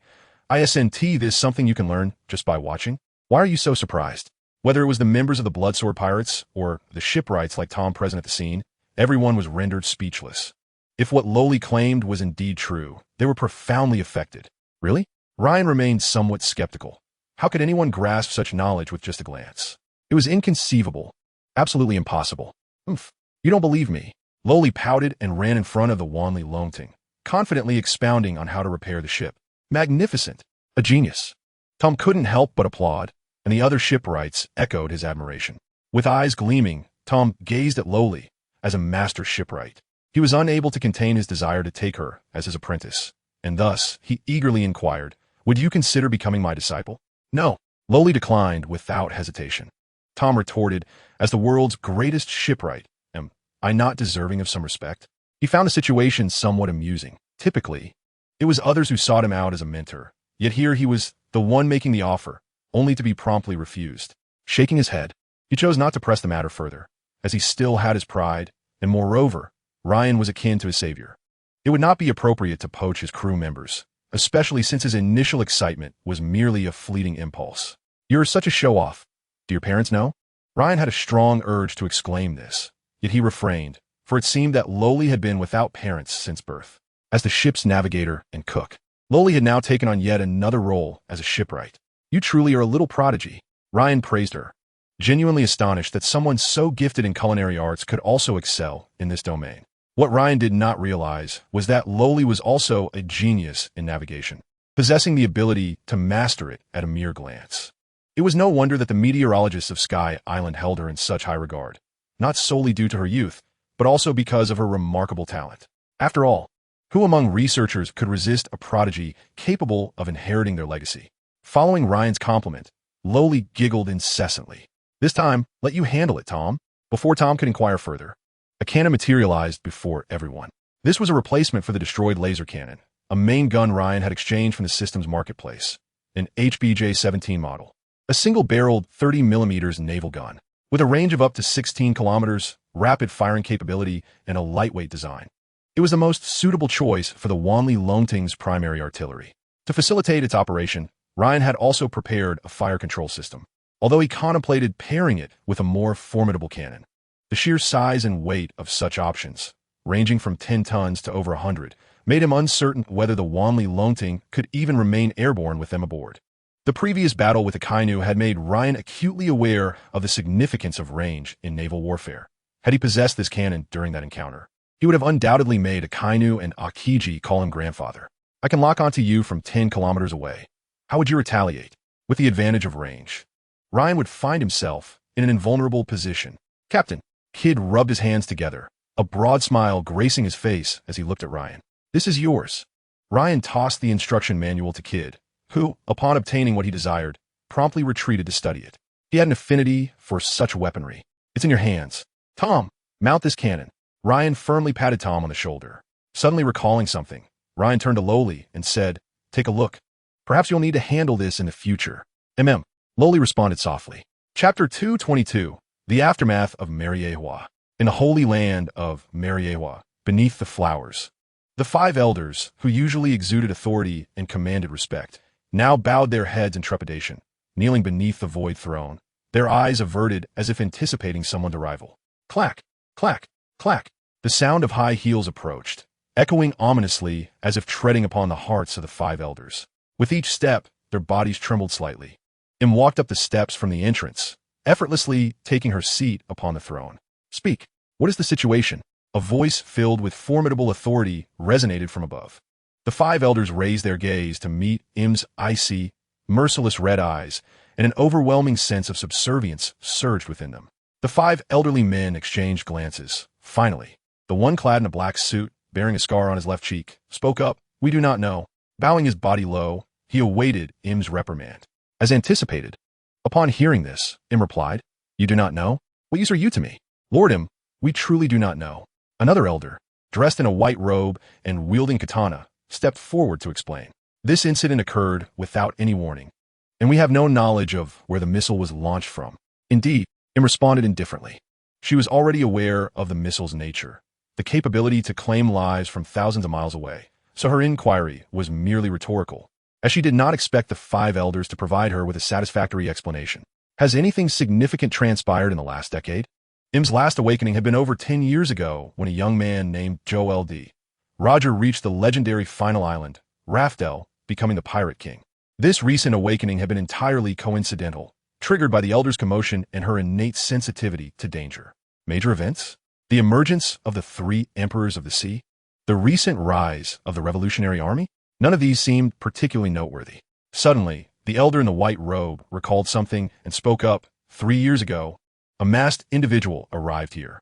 Isn't this something you can learn just by watching? Why are you so surprised? Whether it was the members of the Bloodsword Pirates or the shipwrights like Tom present at the scene, everyone was rendered speechless. If what Lowly claimed was indeed true, they were profoundly affected. Really? Ryan remained somewhat skeptical. How could anyone grasp such knowledge with just a glance? It was inconceivable. Absolutely impossible. Oomph. You don't believe me. Lowly pouted and ran in front of the Wanli Longting, confidently expounding on how to repair the ship. Magnificent. A genius. Tom couldn't help but applaud, and the other shipwrights echoed his admiration. With eyes gleaming, Tom gazed at Lowly as a master shipwright. He was unable to contain his desire to take her as his apprentice, and thus he eagerly inquired, Would you consider becoming my disciple? No. Lowly declined without hesitation. Tom retorted, As the world's greatest shipwright, am I not deserving of some respect? He found the situation somewhat amusing. Typically, it was others who sought him out as a mentor, yet here he was the one making the offer, only to be promptly refused. Shaking his head, he chose not to press the matter further, as he still had his pride, and moreover, Ryan was akin to his savior. It would not be appropriate to poach his crew members, especially since his initial excitement was merely a fleeting impulse. You're such a show-off. Do your parents know? Ryan had a strong urge to exclaim this, yet he refrained, for it seemed that Lowly had been without parents since birth. As the ship's navigator and cook, Lowly had now taken on yet another role as a shipwright. You truly are a little prodigy. Ryan praised her, genuinely astonished that someone so gifted in culinary arts could also excel in this domain. What Ryan did not realize was that Lowly was also a genius in navigation, possessing the ability to master it at a mere glance. It was no wonder that the meteorologists of Sky Island held her in such high regard, not solely due to her youth, but also because of her remarkable talent. After all, who among researchers could resist a prodigy capable of inheriting their legacy? Following Ryan's compliment, Lowly giggled incessantly. This time, let you handle it, Tom. Before Tom could inquire further, a cannon materialized before everyone. This was a replacement for the destroyed laser cannon, a main gun Ryan had exchanged from the system's marketplace, an HBJ-17 model, a single-barreled 30mm naval gun, with a range of up to 16 kilometers, rapid firing capability, and a lightweight design. It was the most suitable choice for the Wanli Longting's primary artillery. To facilitate its operation, Ryan had also prepared a fire control system, although he contemplated pairing it with a more formidable cannon. The sheer size and weight of such options, ranging from 10 tons to over 100, made him uncertain whether the Wanli Longting could even remain airborne with them aboard. The previous battle with the Kainu had made Ryan acutely aware of the significance of range in naval warfare. Had he possessed this cannon during that encounter, he would have undoubtedly made a Kainu and Akiji call him grandfather. I can lock onto you from 10 kilometers away. How would you retaliate? With the advantage of range, Ryan would find himself in an invulnerable position. Captain, Kid rubbed his hands together, a broad smile gracing his face as he looked at Ryan. This is yours. Ryan tossed the instruction manual to Kid, who, upon obtaining what he desired, promptly retreated to study it. He had an affinity for such weaponry. It's in your hands. Tom, mount this cannon. Ryan firmly patted Tom on the shoulder. Suddenly recalling something, Ryan turned to Loli and said, take a look. Perhaps you'll need to handle this in the future. Loli responded softly. Chapter 222, The Aftermath of Mariewa. In the holy land of Mariewa, beneath the flowers, the 5 elders, who usually exuded authority and commanded respect, now bowed their heads in trepidation, kneeling beneath the void throne, their eyes averted as if anticipating someone's arrival. Clack, clack, clack. The sound of high heels approached, echoing ominously as if treading upon the hearts of the 5 elders. With each step, their bodies trembled slightly. Im walked up the steps from the entrance, effortlessly taking her seat upon the throne. Speak. What is the situation? A voice filled with formidable authority resonated from above. The 5 elders raised their gaze to meet Im's icy, merciless red eyes, and an overwhelming sense of subservience surged within them. The 5 elderly men exchanged glances. Finally, the one clad in a black suit, bearing a scar on his left cheek, spoke up. We do not know. Bowing his body low, he awaited Im's reprimand. As anticipated, upon hearing this, Im replied, You do not know? What use are you to me? Lord Im, we truly do not know. Another elder, dressed in a white robe and wielding katana, stepped forward to explain. This incident occurred without any warning, and we have no knowledge of where the missile was launched from. Indeed, Im responded indifferently. She was already aware of the missile's nature, the capability to claim lives from thousands of miles away, so her inquiry was merely rhetorical, as she did not expect the 5 elders to provide her with a satisfactory explanation. Has anything significant transpired in the last decade? Im's last awakening had been over 10 years ago when a young man named Joel D. Roger reached the legendary final island, Raftel, becoming the Pirate King. This recent awakening had been entirely coincidental, triggered by the Elder's commotion and her innate sensitivity to danger. Major events? The emergence of the 3 Emperors of the Sea? The recent rise of the Revolutionary Army? None of these seemed particularly noteworthy. Suddenly, the Elder in the white robe recalled something and spoke up. 3 years ago, a masked individual arrived here.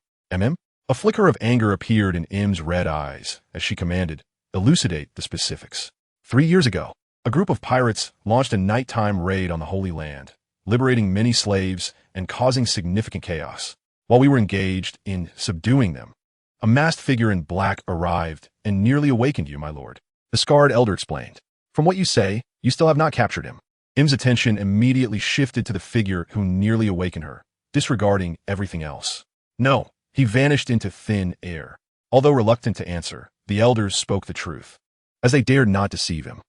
A flicker of anger appeared in Im's red eyes as she commanded, elucidate the specifics. 3 years ago, a group of pirates launched a nighttime raid on the Holy Land, liberating many slaves and causing significant chaos. While we were engaged in subduing them, a masked figure in black arrived and nearly awakened you, my lord. The scarred elder explained. From what you say, you still have not captured him. Im's attention immediately shifted to the figure who nearly awakened her, disregarding everything else. No, he vanished into thin air. Although reluctant to answer, the elders spoke the truth, as they dared not deceive him.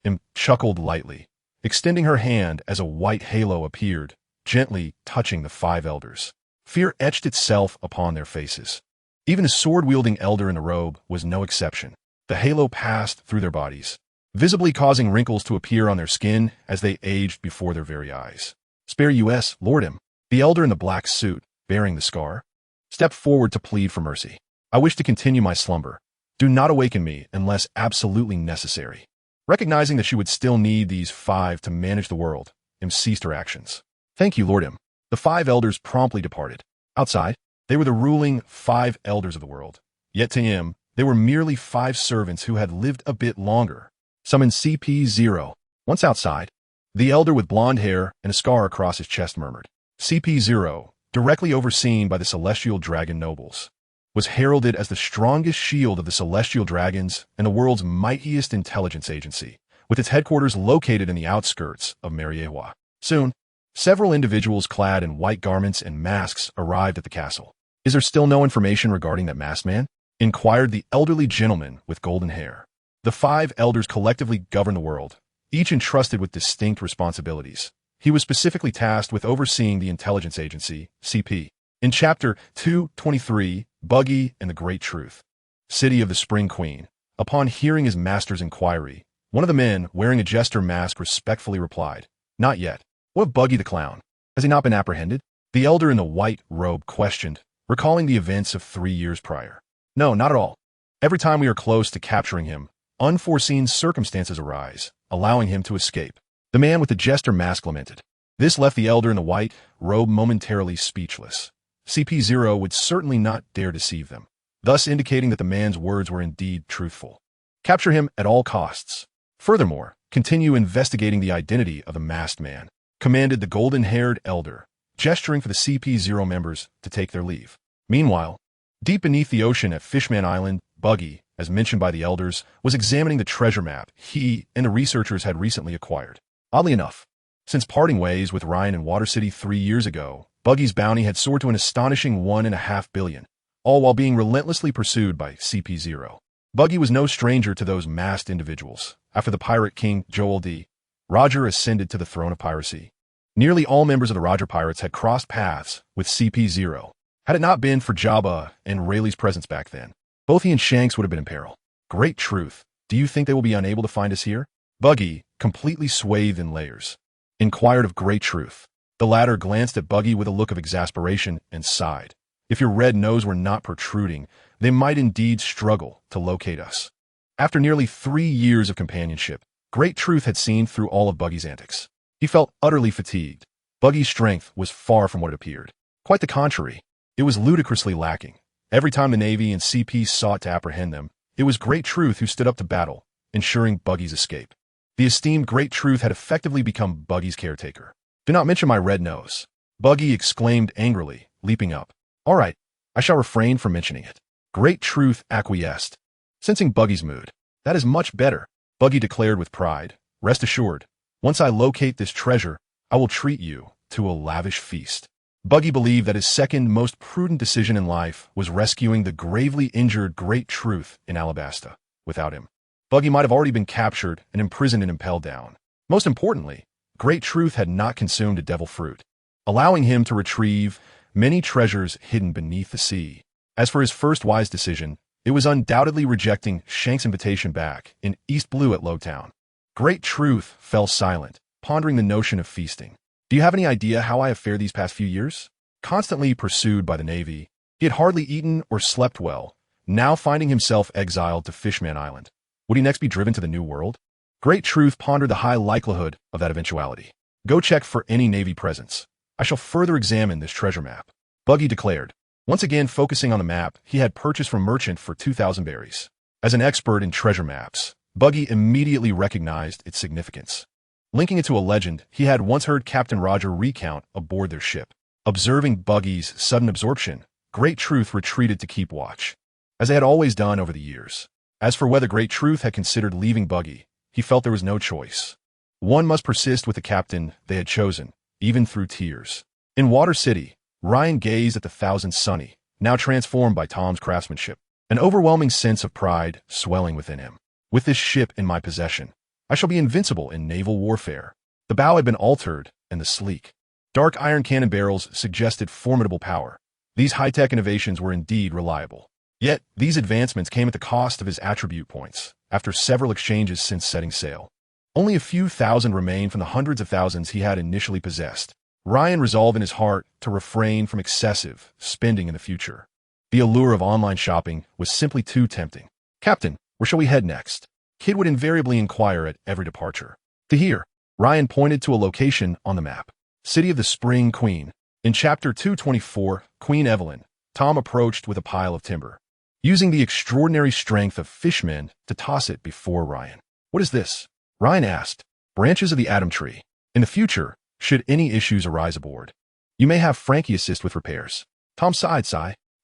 Im chuckled lightly, extending her hand as a white halo appeared, gently touching the 5 elders. Fear etched itself upon their faces. Even the sword-wielding elder in a robe was no exception. The halo passed through their bodies, visibly causing wrinkles to appear on their skin as they aged before their very eyes. Spare us, Lord Im. The elder in the black suit, bearing the scar, stepped forward to plead for mercy. I wish to continue my slumber. Do not awaken me unless absolutely necessary. Recognizing that she would still need these 5 to manage the world, Im ceased her actions. Thank you, Lord Im. The 5 elders promptly departed. Outside, they were the ruling 5 elders of the world. Yet to Im, they were merely 5 servants who had lived a bit longer. Summoned CP0. Once outside, the elder with blonde hair and a scar across his chest murmured. CP0, directly overseen by the celestial dragon nobles. was heralded as the strongest shield of the celestial dragons and the world's mightiest intelligence agency, with its headquarters located in the outskirts of Mariewa. Soon, several individuals clad in white garments and masks arrived at the castle. "Is there still no information regarding that masked man?" inquired the elderly gentleman with golden hair. The 5 elders collectively govern the world, each entrusted with distinct responsibilities. He was specifically tasked with overseeing the intelligence agency, CP. In Chapter 223, Buggy and the Great Truth. City of the Spring Queen. Upon hearing his master's inquiry, one of the men, wearing a jester mask, respectfully replied, "Not yet. What of Buggy the Clown? Has he not been apprehended?" The elder in the white robe questioned, recalling the events of 3 years prior. "No, not at all. Every time we are close to capturing him, unforeseen circumstances arise, allowing him to escape." The man with the jester mask lamented. This left the elder in the white robe momentarily speechless. CP0 would certainly not dare deceive them, thus indicating that the man's words were indeed truthful. Capture him at all costs. Furthermore, continue investigating the identity of the masked man, commanded the golden-haired elder, gesturing for the CP0 members to take their leave. Meanwhile, deep beneath the ocean at Fishman Island, Buggy, as mentioned by the elders, was examining the treasure map he and the researchers had recently acquired. Oddly enough, since parting ways with Ryan in Water City 3 years ago, Buggy's bounty had soared to an astonishing $1.5 billion, all while being relentlessly pursued by CP0. Buggy was no stranger to those masked individuals. After the pirate king, Joel D. Roger ascended to the throne of piracy. Nearly all members of the Roger Pirates had crossed paths with CP0. Had it not been for Jabba and Rayleigh's presence back then, both he and Shanks would have been in peril. "Great Truth, do you think they will be unable to find us here?" Buggy, completely swathed in layers, inquired of Great Truth. The latter glanced at Buggy with a look of exasperation and sighed. "If your red nose were not protruding, they might indeed struggle to locate us." After nearly 3 years of companionship, Great Truth had seen through all of Buggy's antics. He felt utterly fatigued. Buggy's strength was far from what it appeared. Quite the contrary. It was ludicrously lacking. Every time the Navy and CP sought to apprehend them, it was Great Truth who stood up to battle, ensuring Buggy's escape. The esteemed Great Truth had effectively become Buggy's caretaker. "Do not mention my red nose," Buggy exclaimed angrily, leaping up. "All right, I shall refrain from mentioning it." Great Truth acquiesced, sensing Buggy's mood. "That is much better," Buggy declared with pride. "Rest assured, once I locate this treasure, I will treat you to a lavish feast." Buggy believed that his second most prudent decision in life was rescuing the gravely injured Great Truth in Alabasta. Without him, Buggy might have already been captured and imprisoned and impelled down. Most importantly, Great Truth had not consumed a devil fruit, allowing him to retrieve many treasures hidden beneath the sea. As for his first wise decision, it was undoubtedly rejecting Shanks' invitation back in East Blue at Lowtown. Great Truth fell silent, pondering the notion of feasting. "Do you have any idea how I have fared these past few years?" Constantly pursued by the Navy, he had hardly eaten or slept well, now finding himself exiled to Fishman Island. Would he next be driven to the New World? Great Truth pondered the high likelihood of that eventuality. "Go check for any Navy presence. I shall further examine this treasure map," Buggy declared. Once again focusing on the map he had purchased from merchant for 2,000 berries. As an expert in treasure maps, Buggy immediately recognized its significance. Linking it to a legend he had once heard Captain Roger recount aboard their ship. Observing Buggy's sudden absorption, Great Truth retreated to keep watch, as they had always done over the years. As for whether Great Truth had considered leaving Buggy, he felt there was no choice. One must persist with the captain they had chosen, even through tears. In Water City, Ryan gazed at the Thousand Sunny, now transformed by Tom's craftsmanship, an overwhelming sense of pride swelling within him. "With this ship in my possession, I shall be invincible in naval warfare." The bow had been altered, and the sleek, dark iron cannon barrels suggested formidable power. These high-tech innovations were indeed reliable. Yet, these advancements came at the cost of his attribute points. After several exchanges since setting sail, only a few thousand remained from the hundreds of thousands he had initially possessed. Ryan resolved in his heart to refrain from excessive spending in the future. The allure of online shopping was simply too tempting. "Captain, where shall we head next?" Kid would invariably inquire at every departure. "To here," Ryan pointed to a location on the map. City of the Spring Queen. In Chapter 224, Queen Evelyn, Tom approached with a pile of timber, using the extraordinary strength of fishmen to toss it before Ryan. "What is this?" Ryan asked. "Branches of the Atom Tree. In the future, should any issues arise aboard, you may have Frankie assist with repairs." Tom sighed.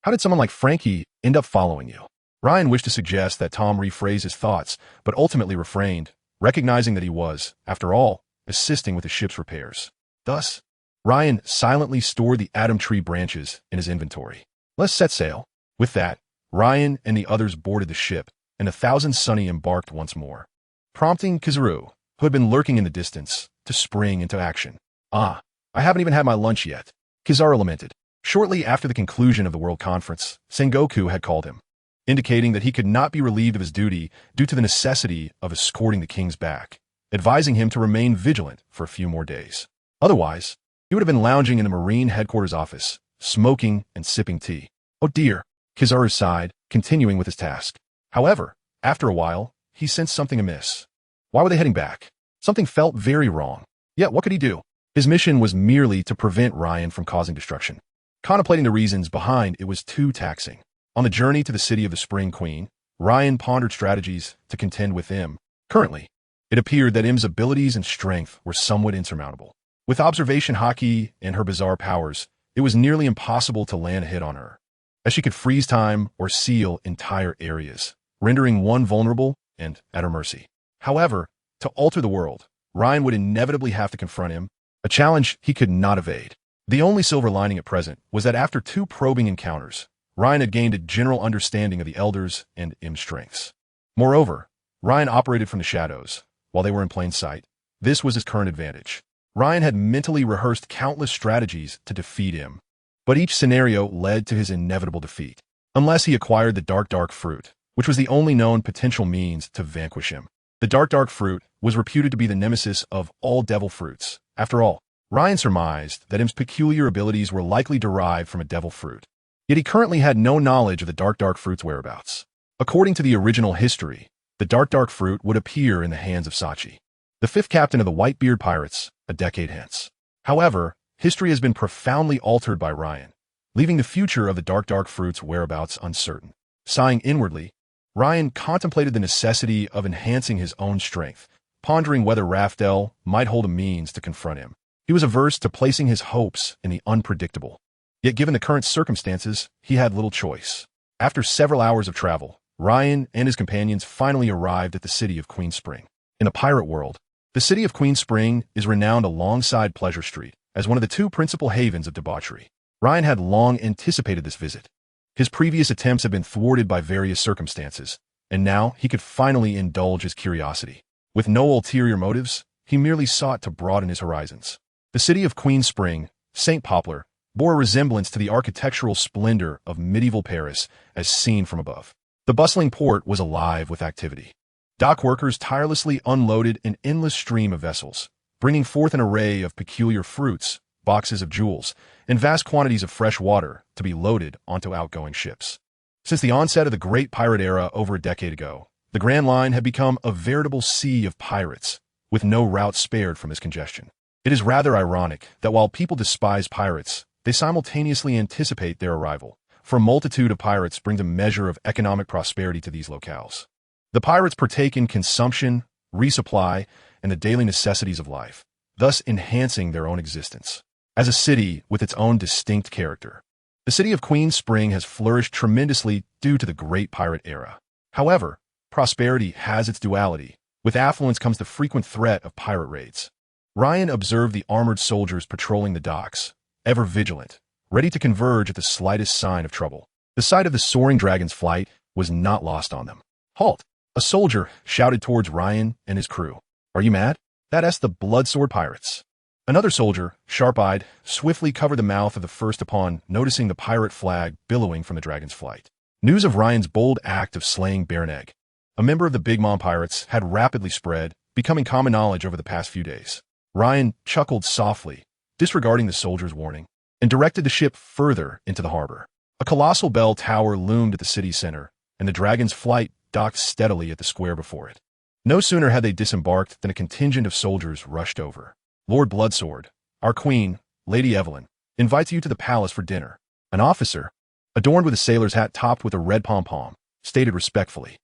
How did someone like Frankie end up following you? Ryan wished to suggest that Tom rephrase his thoughts, but ultimately refrained, recognizing that he was, after all, assisting with the ship's repairs. Thus, Ryan silently stored the Atom Tree branches in his inventory. Let's set sail. With that, Ryan and the others boarded the ship, and 1,000 Sunny embarked once more, prompting Kizaru, who had been lurking in the distance, to spring into action. "Ah, I haven't even had my lunch yet," Kizaru lamented. Shortly after the conclusion of the World Conference, Sengoku had called him, indicating that he could not be relieved of his duty due to the necessity of escorting the kings back, advising him to remain vigilant for a few more days. Otherwise, he would have been lounging in the Marine headquarters office, smoking and sipping tea. "Oh dear," Kizaru sighed, continuing with his task. However, after a while, he sensed something amiss. Why were they heading back? Something felt very wrong. Yet what could he do? His mission was merely to prevent Ryan from causing destruction. Contemplating the reasons behind it was too taxing. On the journey to the city of the Spring Queen, Ryan pondered strategies to contend with Im. Currently, it appeared that Im's abilities and strength were somewhat insurmountable. With observation haki and her bizarre powers, it was nearly impossible to land a hit on her, as she could freeze time or seal entire areas, rendering one vulnerable and at her mercy. However, to alter the world, Ryan would inevitably have to confront him, a challenge he could not evade. The only silver lining at present was that after 2 probing encounters, Ryan had gained a general understanding of the Elders and Im's strengths. Moreover, Ryan operated from the shadows, while they were in plain sight. This was his current advantage. Ryan had mentally rehearsed countless strategies to defeat Im, but each scenario led to his inevitable defeat, unless he acquired the Dark Fruit, which was the only known potential means to vanquish him. The Dark Fruit was reputed to be the nemesis of all devil fruits. After all, Ryan surmised that Im's peculiar abilities were likely derived from a devil fruit. Yet he currently had no knowledge of the Dark Fruit's whereabouts. According to the original history, the Dark Fruit would appear in the hands of Sachi, the 5th captain of the Whitebeard Pirates, a decade hence. However, history has been profoundly altered by Ryan, leaving the future of the Dark Fruit's whereabouts uncertain. Sighing inwardly, Ryan contemplated the necessity of enhancing his own strength, pondering whether Raftel might hold a means to confront him. He was averse to placing his hopes in the unpredictable. Yet given the current circumstances, he had little choice. After several hours of travel, Ryan and his companions finally arrived at the city of Queen Spring. In the pirate world, the city of Queen Spring is renowned alongside Pleasure Street as one of the 2 principal havens of debauchery. Ryan had long anticipated this visit. His previous attempts had been thwarted by various circumstances, and now he could finally indulge his curiosity. With no ulterior motives, he merely sought to broaden his horizons. The city of Queen Spring, St. Poplar, bore a resemblance to the architectural splendor of medieval Paris as seen from above. The bustling port was alive with activity. Dock workers tirelessly unloaded an endless stream of vessels, bringing forth an array of peculiar fruits, boxes of jewels, and vast quantities of fresh water to be loaded onto outgoing ships. Since the onset of the Great Pirate Era over a decade ago, the Grand Line had become a veritable sea of pirates, with no route spared from this congestion. It is rather ironic that while people despise pirates, they simultaneously anticipate their arrival, for a multitude of pirates brings a measure of economic prosperity to these locales. The pirates partake in consumption, resupply, and the daily necessities of life, thus enhancing their own existence. As a city with its own distinct character, the city of Queen Spring has flourished tremendously due to the Great Pirate Era. However, prosperity has its duality. With affluence comes the frequent threat of pirate raids. Ryan observed the armored soldiers patrolling the docks, ever vigilant, ready to converge at the slightest sign of trouble. The sight of the soaring dragon's flight was not lost on them. "Halt!" A soldier shouted towards Ryan and his crew. "Are you mad? That's the Bloodsword Pirates." Another soldier, sharp-eyed, swiftly covered the mouth of the first upon noticing the pirate flag billowing from the dragon's flight. News of Ryan's bold act of slaying Baron Egg, a member of the Big Mom Pirates, had rapidly spread, becoming common knowledge over the past few days. Ryan chuckled softly, disregarding the soldier's warning, and directed the ship further into the harbor. A colossal bell tower loomed at the city's center, and the dragon's flight docked steadily at the square before it. No sooner had they disembarked than a contingent of soldiers rushed over. "Lord Bloodsword, our queen, Lady Evelyn, invites you to the palace for dinner." An officer, adorned with a sailor's hat topped with a red pom-pom, stated respectfully.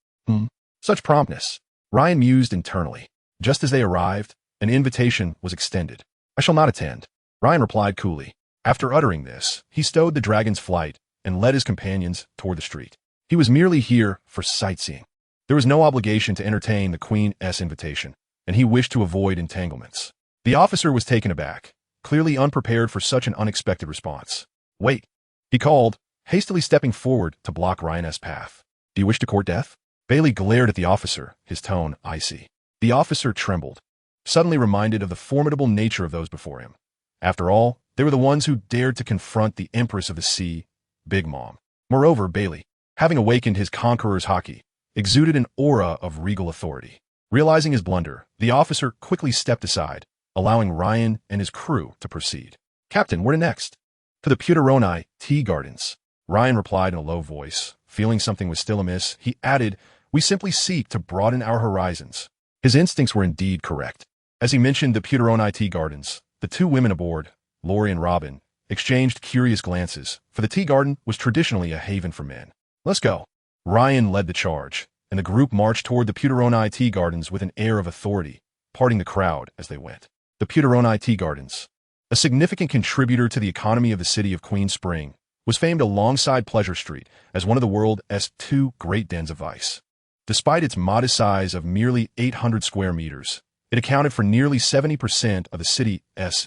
Such promptness. Ryan mused internally. Just as they arrived, an invitation was extended. "I shall not attend," Ryan replied coolly. After uttering this, he stowed the dragon's flight and led his companions toward the street. He was merely here for sightseeing. There was no obligation to entertain the Queen's invitation, and he wished to avoid entanglements. The officer was taken aback, clearly unprepared for such an unexpected response. "Wait," he called, hastily stepping forward to block Ryan's path. "Do you wish to court death?" Bailey glared at the officer, his tone icy. The officer trembled, suddenly reminded of the formidable nature of those before him. After all, they were the ones who dared to confront the Empress of the Sea, Big Mom. Moreover, Bailey, having awakened his conqueror's haki, exuded an aura of regal authority. Realizing his blunder, the officer quickly stepped aside, allowing Ryan and his crew to proceed. "Captain, where to next?" "To the Puteroni Tea Gardens," Ryan replied in a low voice. Feeling something was still amiss, he added, "We simply seek to broaden our horizons." His instincts were indeed correct. As he mentioned the Puteroni Tea Gardens, the two women aboard, Lori and Robin, exchanged curious glances, for the tea garden was traditionally a haven for men. "Let's go." Ryan led the charge, and the group marched toward the Puteroni Tea Gardens with an air of authority, parting the crowd as they went. The Puteroni Tea Gardens, a significant contributor to the economy of the city of Queen Spring, was famed alongside Pleasure Street as one of the world's two great dens of vice. Despite its modest size of merely 800 square meters, it accounted for nearly 70% of the city's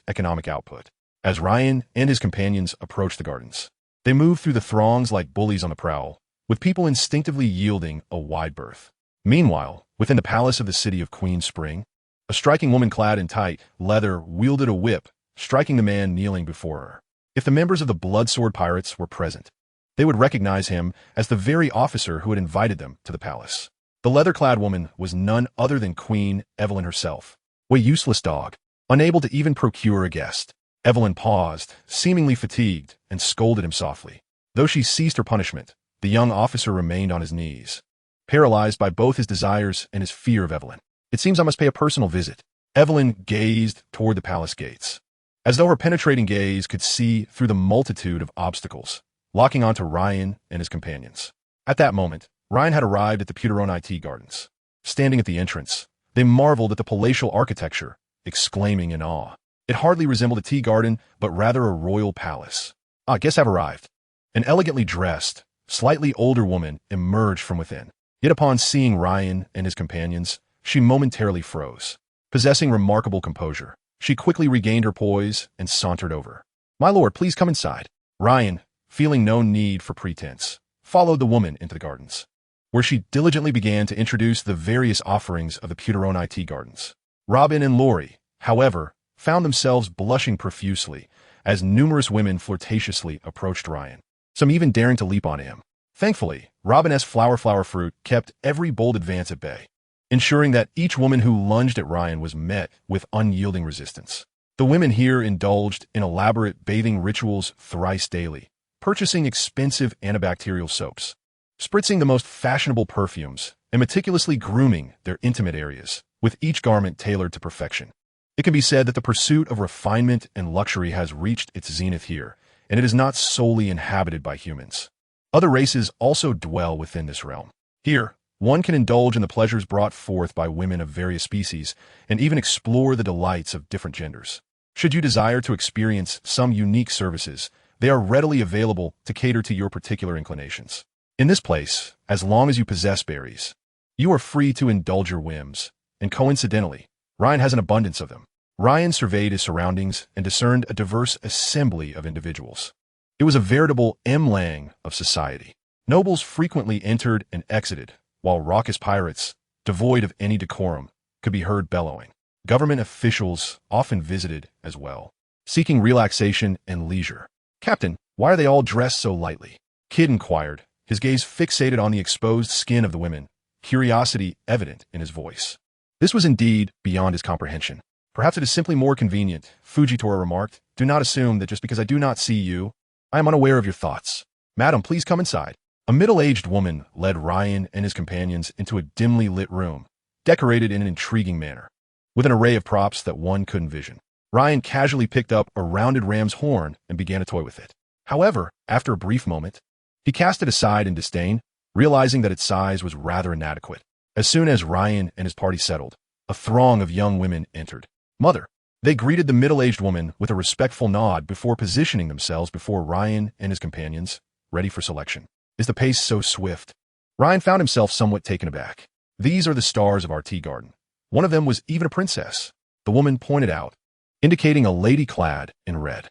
economic output. As Ryan and his companions approached the gardens, they moved through the throngs like bullies on the prowl, with people instinctively yielding a wide berth. Meanwhile, within the palace of the city of Queen Spring, a striking woman clad in tight leather wielded a whip, striking the man kneeling before her. If the members of the Bloodsword Pirates were present, they would recognize him as the very officer who had invited them to the palace. The leather-clad woman was none other than Queen Evelyn herself. "A useless dog, unable to even procure a guest." Evelyn paused, seemingly fatigued, and scolded him softly. Though she ceased her punishment, the young officer remained on his knees, paralyzed by both his desires and his fear of Evelyn. "It seems I must pay a personal visit." Evelyn gazed toward the palace gates, as though her penetrating gaze could see through the multitude of obstacles, locking onto Ryan and his companions. At that moment, Ryan had arrived at the Puteroni Tea Gardens. Standing at the entrance, they marveled at the palatial architecture, exclaiming in awe. It hardly resembled a tea garden, but rather a royal palace. "Ah, guess I've arrived." An elegantly dressed, slightly older woman emerged from within. Yet upon seeing Ryan and his companions, she momentarily froze. Possessing remarkable composure, she quickly regained her poise and sauntered over. "My lord, please come inside." Ryan, feeling no need for pretense, followed the woman into the gardens, where she diligently began to introduce the various offerings of the Puteroni Tea Gardens. Robin and Lori, however, found themselves blushing profusely as numerous women flirtatiously approached Ryan, some even daring to leap on him. Thankfully, Robin's flower fruit kept every bold advance at bay, ensuring that each woman who lunged at Ryan was met with unyielding resistance. The women here indulged in elaborate bathing rituals thrice daily, purchasing expensive antibacterial soaps, spritzing the most fashionable perfumes, and meticulously grooming their intimate areas, with each garment tailored to perfection. It can be said that the pursuit of refinement and luxury has reached its zenith here, and it is not solely inhabited by humans. Other races also dwell within this realm. Here, one can indulge in the pleasures brought forth by women of various species, and even explore the delights of different genders. Should you desire to experience some unique services, they are readily available to cater to your particular inclinations. In this place, as long as you possess berries, you are free to indulge your whims, and coincidentally, Ryan has an abundance of them. Ryan surveyed his surroundings and discerned a diverse assembly of individuals. It was a veritable mlang of society. Nobles frequently entered and exited, while raucous pirates, devoid of any decorum, could be heard bellowing. Government officials often visited as well, seeking relaxation and leisure. "Captain, why are they all dressed so lightly?" Kid inquired, his gaze fixated on the exposed skin of the women, curiosity evident in his voice. This was indeed beyond his comprehension. "Perhaps it is simply more convenient," Fujitora remarked. "Do not assume that just because I do not see you, I am unaware of your thoughts. Madam, please come inside." A middle-aged woman led Ryan and his companions into a dimly lit room, decorated in an intriguing manner, with an array of props that one couldn't envision. Ryan casually picked up a rounded ram's horn and began to toy with it. However, after a brief moment, he cast it aside in disdain, realizing that its size was rather inadequate. As soon as Ryan and his party settled, a throng of young women entered. "Mother." They greeted the middle-aged woman with a respectful nod before positioning themselves before Ryan and his companions, ready for selection. Is the pace so swift? Ryan found himself somewhat taken aback. These are the stars of our tea garden. One of them was even a princess, the woman pointed out, indicating a lady clad in red.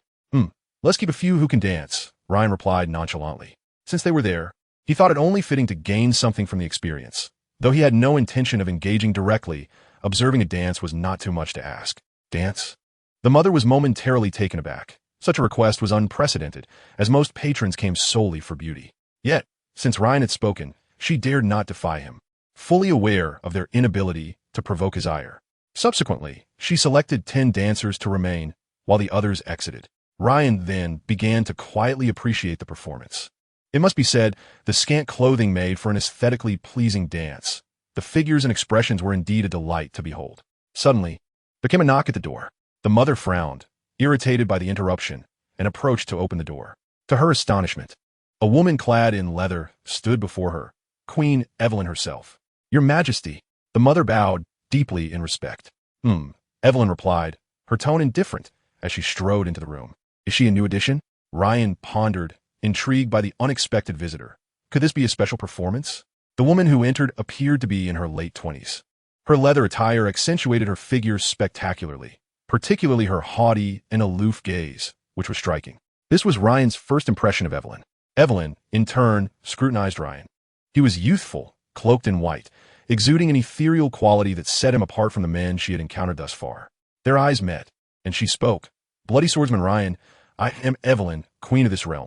Let's keep a few who can dance, Ryan replied nonchalantly. Since they were there, he thought it only fitting to gain something from the experience. Though he had no intention of engaging directly, observing a dance was not too much to ask. Dance? The mother was momentarily taken aback. Such a request was unprecedented, as most patrons came solely for beauty. Yet, since Ryan had spoken, she dared not defy him, fully aware of their inability to provoke his ire. Subsequently, she selected 10 dancers to remain, while the others exited. Ryan then began to quietly appreciate the performance. It must be said, the scant clothing made for an aesthetically pleasing dance. The figures and expressions were indeed a delight to behold. Suddenly, there came a knock at the door. The mother frowned, irritated by the interruption, and approached to open the door. To her astonishment, a woman clad in leather stood before her, Queen Evelyn herself. Your Majesty. The mother bowed deeply in respect. Evelyn replied, her tone indifferent, as she strode into the room. Is she a new addition? Ryan pondered, intrigued by the unexpected visitor. Could this be a special performance? The woman who entered appeared to be in her late 20s. Her leather attire accentuated her figure spectacularly, particularly her haughty and aloof gaze, which was striking. This was Ryan's first impression of Evelyn. Evelyn, in turn, scrutinized Ryan. He was youthful, cloaked in white, exuding an ethereal quality that set him apart from the men she had encountered thus far. Their eyes met, and she spoke. Bloody swordsman Ryan, I am Evelyn, queen of this realm.